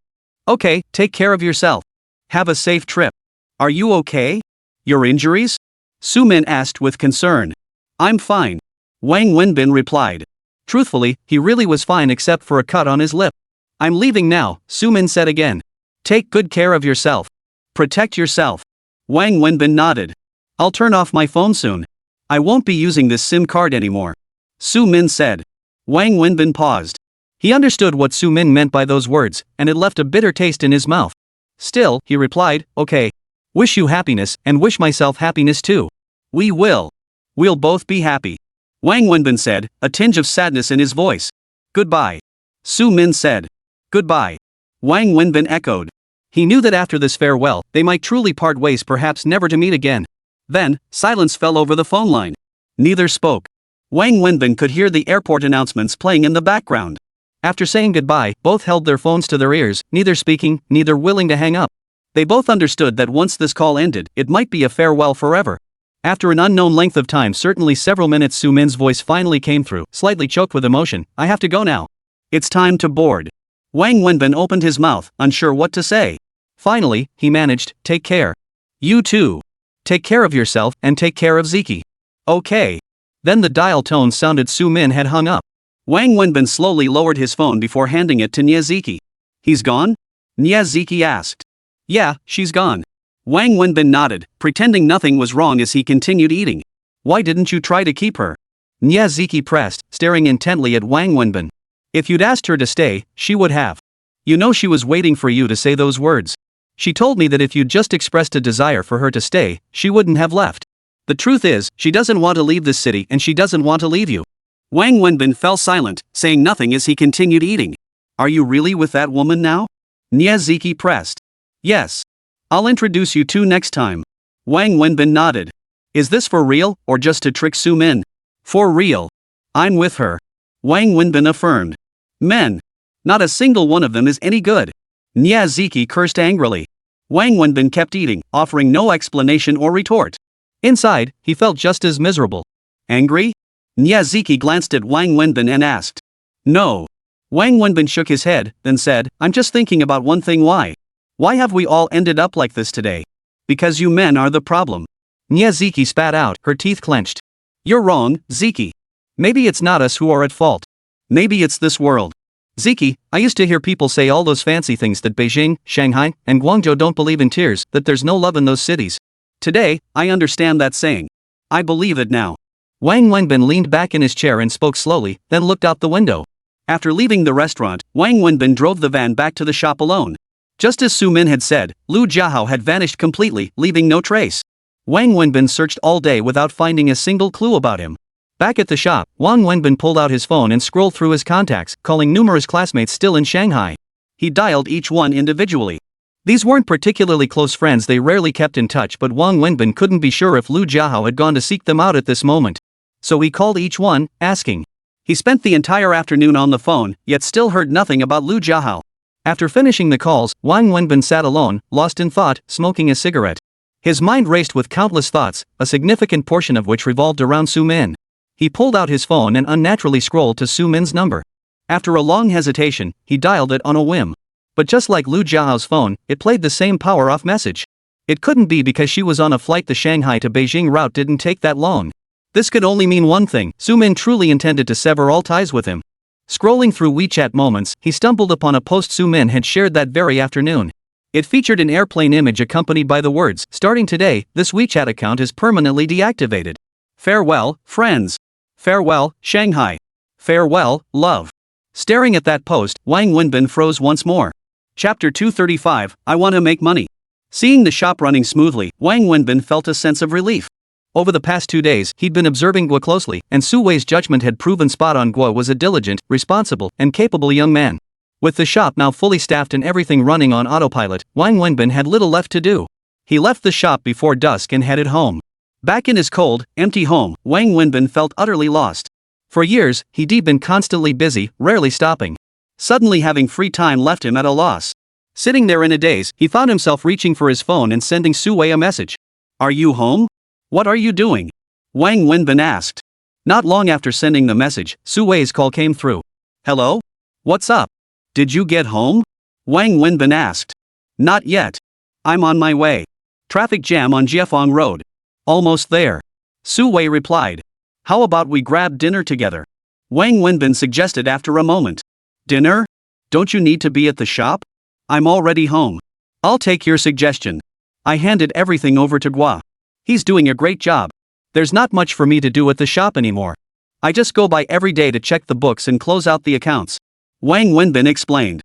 Okay, take care of yourself. Have a safe trip. Are you okay? Your injuries? Su-min asked with concern. I'm fine. Wang Wenbin replied. Truthfully, he really was fine except for a cut on his lip. I'm leaving now, Su-min said again. Take good care of yourself. Protect yourself. Wang Wenbin nodded. I'll turn off my phone soon. I won't be using this SIM card anymore. Su-min said. Wang Wenbin paused. He understood what Su-min meant by those words, and it left a bitter taste in his mouth. Still, he replied, okay. Wish you happiness, and wish myself happiness too. We will. We'll both be happy. Wang Wenbin said, a tinge of sadness in his voice. Goodbye. Su-min said. Goodbye. Wang Wenbin echoed. He knew that after this farewell, they might truly part ways, perhaps never to meet again. Then, silence fell over the phone line. Neither spoke. Wang Wenbin could hear the airport announcements playing in the background. After saying goodbye, both held their phones to their ears, neither speaking, neither willing to hang up. They both understood that once this call ended, it might be a farewell forever. After an unknown length of time, certainly several minutes, Su-min's voice finally came through, slightly choked with emotion. I have to go now. It's time to board. Wang Wenbin opened his mouth, unsure what to say. Finally, he managed, take care. You too. Take care of yourself, and take care of Ziki. Okay. Then the dial tone sounded Su-min had hung up. Wang Wenbin slowly lowered his phone before handing it to Nya Ziki. He's gone? Nya Ziki asked. Yeah, she's gone. Wang Wenbin nodded, pretending nothing was wrong as he continued eating. Why didn't you try to keep her? Nya Ziki pressed, staring intently at Wang Wenbin. If you'd asked her to stay, she would have. You know she was waiting for you to say those words. She told me that if you'd just expressed a desire for her to stay, she wouldn't have left. The truth is, she doesn't want to leave this city and she doesn't want to leave you. Wang Wenbin fell silent, saying nothing as he continued eating. Are you really with that woman now? Nya Ziki pressed. Yes. I'll introduce you two next time. Wang Wenbin nodded. Is this for real, or just to trick Su-min? For real. I'm with her. Wang Wenbin affirmed. Men. Not a single one of them is any good. Nya Ziki cursed angrily. Wang Wenbin kept eating, offering no explanation or retort. Inside, he felt just as miserable. Angry? Nya Ziki glanced at Wang Wenbin and asked. No. Wang Wenbin shook his head, then said, I'm just thinking about one thing. Why? Why have we all ended up like this today? Because you men are the problem. Nya Ziki spat out, her teeth clenched. You're wrong, Ziki. Maybe it's not us who are at fault. Maybe it's this world. Ziki, I used to hear people say all those fancy things that Beijing, Shanghai, and Guangzhou don't believe in tears, that there's no love in those cities. Today, I understand that saying. I believe it now. Wang Wenbin leaned back in his chair and spoke slowly, then looked out the window. After leaving the restaurant, Wang Wenbin drove the van back to the shop alone. Just as Su-min had said, Lu Jiahao had vanished completely, leaving no trace. Wang Wenbin searched all day without finding a single clue about him. Back at the shop, Wang Wenbin pulled out his phone and scrolled through his contacts, calling numerous classmates still in Shanghai. He dialed each one individually. These weren't particularly close friends, they rarely kept in touch, but Wang Wenbin couldn't be sure if Lu Jiahao had gone to seek them out at this moment. So he called each one, asking. He spent the entire afternoon on the phone, yet still heard nothing about Lu Jiahao. After finishing the calls, Wang Wenbin sat alone, lost in thought, smoking a cigarette. His mind raced with countless thoughts, a significant portion of which revolved around Su Min. He pulled out his phone and unnaturally scrolled to Su Min's number. After a long hesitation, he dialed it on a whim. But just like Lu Jiao's phone, it played the same power-off message. It couldn't be because she was on a flight. The Shanghai to Beijing route didn't take that long. This could only mean one thing: Su Min truly intended to sever all ties with him. Scrolling through WeChat moments, he stumbled upon a post Su Min had shared that very afternoon. It featured an airplane image accompanied by the words, "Starting today, this WeChat account is permanently deactivated. Farewell, friends. Farewell, Shanghai. Farewell, love." Staring at that post, Wang Wenbin froze once more. Chapter 235, I Want to Make Money. Seeing the shop running smoothly, Wang Wenbin felt a sense of relief. Over the past 2 days, he'd been observing Guo closely, and Su Wei's judgment had proven spot on. Guo was a diligent, responsible, and capable young man. With the shop now fully staffed and everything running on autopilot, Wang Wenbin had little left to do. He left the shop before dusk and headed home. Back in his cold, empty home, Wang Wenbin felt utterly lost. For years, he'd been constantly busy, rarely stopping. Suddenly having free time left him at a loss. Sitting there in a daze, he found himself reaching for his phone and sending Su Wei a message. "Are you home? What are you doing?" Wang Wenbin asked. Not long after sending the message, Su Wei's call came through. "Hello? What's up? Did you get home?" Wang Wenbin asked. "Not yet. I'm on my way. Traffic jam on Jiefang Road. Almost there." Su Wei replied. "How about we grab dinner together?" Wang Wenbin suggested after a moment. "Dinner? Don't you need to be at the shop? I'm already home." "I'll take your suggestion." I handed everything over to Guo. He's doing a great job. There's not much for me to do at the shop anymore. I just go by every day to check the books and close out the accounts. Wang Wenbin explained.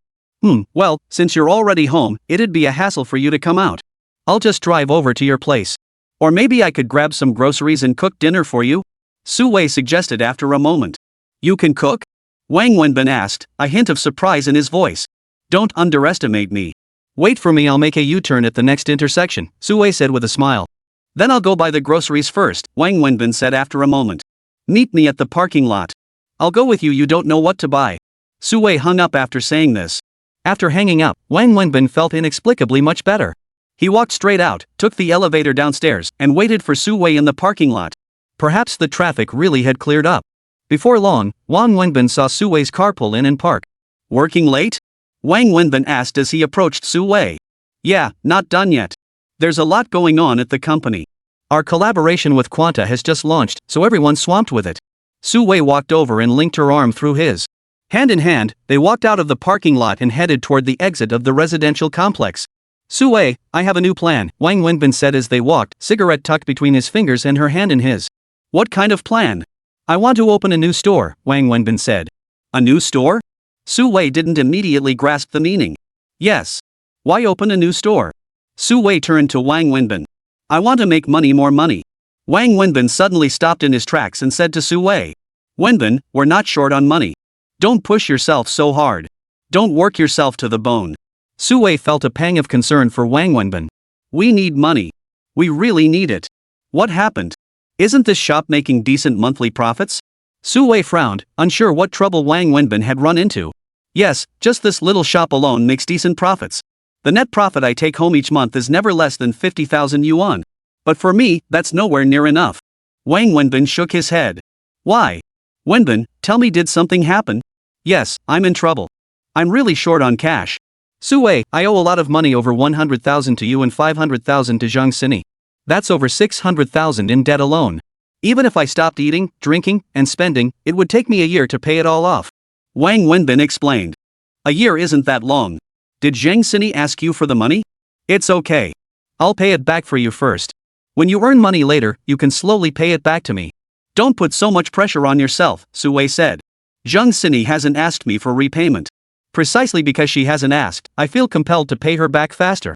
Well, since you're already home, it'd be a hassle for you to come out. I'll just drive over to your place. Or maybe I could grab some groceries and cook dinner for you?" Su Wei suggested after a moment. "You can cook?" Wang Wenbin asked, a hint of surprise in his voice. "Don't underestimate me." "Wait for me, I'll make a U-turn at the next intersection," Su Wei said with a smile. "Then I'll go buy the groceries first," Wang Wenbin said after a moment. "Meet me at the parking lot. I'll go with you, you don't know what to buy." Su Wei hung up after saying this. After hanging up, Wang Wenbin felt inexplicably much better. He walked straight out, took the elevator downstairs, and waited for Su Wei in the parking lot. Perhaps the traffic really had cleared up. Before long, Wang Wenbin saw Su Wei's car pull in and park. "Working late?" Wang Wenbin asked as he approached Su Wei. "Yeah, not done yet. There's a lot going on at the company. Our collaboration with Quanta has just launched, so everyone's swamped with it." Su Wei walked over and linked her arm through his. Hand in hand, they walked out of the parking lot and headed toward the exit of the residential complex. "Su Wei, I have a new plan," Wang Wenbin said as they walked, cigarette tucked between his fingers and her hand in his. "What kind of plan?" "I want to open a new store," Wang Wenbin said. "A new store?" Su Wei didn't immediately grasp the meaning. "Yes. Why open a new store?" Su Wei turned to Wang Wenbin. "I want to make money, more money." Wang Wenbin suddenly stopped in his tracks and said to Su Wei. "Wenbin, we're not short on money. Don't push yourself so hard. Don't work yourself to the bone." Su Wei felt a pang of concern for Wang Wenbin. "We need money. We really need it. What happened? Isn't this shop making decent monthly profits?" Su Wei frowned, unsure what trouble Wang Wenbin had run into. "Yes, just this little shop alone makes decent profits. The net profit I take home each month is never less than 50,000 yuan. But for me, that's nowhere near enough." Wang Wenbin shook his head. "Why? Wenbin, tell me, did something happen?" "Yes, I'm in trouble. I'm really short on cash. Su Wei, I owe a lot of money, over 100,000 to you and 500,000 to Zhang Sini. That's over 600,000 in debt alone. Even if I stopped eating, drinking, and spending, it would take me a year to pay it all off." Wang Wenbin explained. "A year isn't that long. Did Zhang Sini ask you for the money?" "It's okay. I'll pay it back for you first. When you earn money later, you can slowly pay it back to me." "Don't put so much pressure on yourself," Su Wei said. "Zhang Sini hasn't asked me for repayment. Precisely because she hasn't asked, I feel compelled to pay her back faster."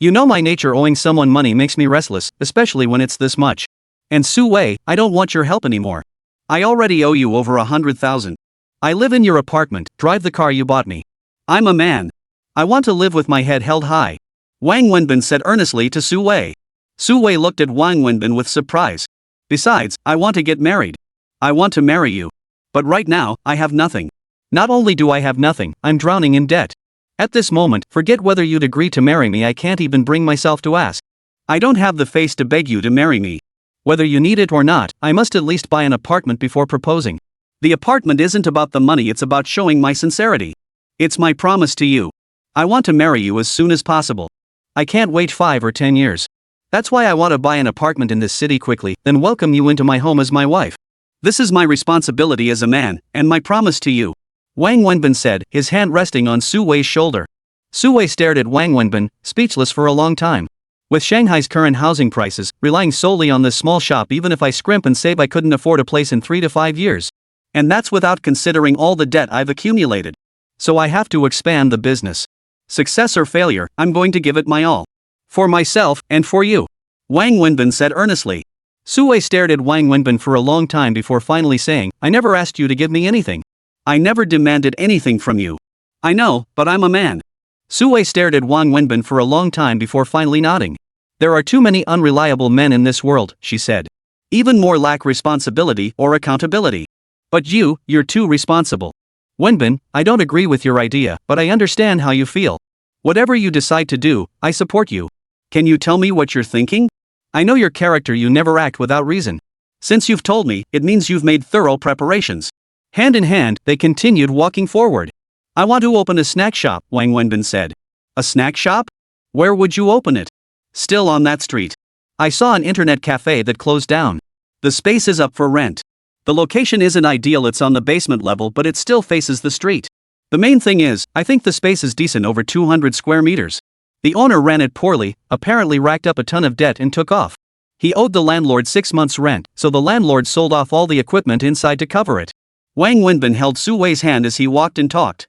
You know my nature, owing someone money makes me restless, especially when it's this much. And Su Wei, I don't want your help anymore. I already owe you over 100,000. I live in your apartment, drive the car you bought me. I'm a man. I want to live with my head held high. Wang Wenbin said earnestly to Su Wei. Su Wei looked at Wang Wenbin with surprise. Besides, I want to get married. I want to marry you. But right now, I have nothing. Not only do I have nothing, I'm drowning in debt. At this moment, forget whether you'd agree to marry me, I can't even bring myself to ask. I don't have the face to beg you to marry me. Whether you need it or not, I must at least buy an apartment before proposing. The apartment isn't about the money, it's about showing my sincerity. It's my promise to you. I want to marry you as soon as possible. I can't wait 5 or 10 years. That's why I want to buy an apartment in this city quickly, then welcome you into my home as my wife. This is my responsibility as a man, and my promise to you. Wang Wenbin said, his hand resting on Su Wei's shoulder. Su Wei stared at Wang Wenbin, speechless for a long time. With Shanghai's current housing prices, relying solely on this small shop, even if I scrimp and save, I couldn't afford a place in 3 to 5 years. And that's without considering all the debt I've accumulated. So I have to expand the business. Success or failure, I'm going to give it my all. For myself, and for you. Wang Wenbin said earnestly. Su Wei stared at Wang Wenbin for a long time before finally saying, I never asked you to give me anything. I never demanded anything from you. I know, but I'm a man. Su Wei stared at Wang Wenbin for a long time before finally nodding. There are too many unreliable men in this world, she said. Even more lack responsibility or accountability. But you're too responsible. Wenbin, I don't agree with your idea, but I understand how you feel. Whatever you decide to do, I support you. Can you tell me what you're thinking? I know your character, you never act without reason. Since you've told me, it means you've made thorough preparations. Hand in hand, they continued walking forward. I want to open a snack shop, Wang Wenbin said. A snack shop? Where would you open it? Still on that street. I saw an internet cafe that closed down. The space is up for rent. The location isn't ideal, it's on the basement level, but it still faces the street. The main thing is, I think the space is decent, over 200 square meters. The owner ran it poorly, apparently racked up a ton of debt and took off. He owed the landlord 6 months' rent, so the landlord sold off all the equipment inside to cover it. Wang Wenbin held Su Wei's hand as he walked and talked.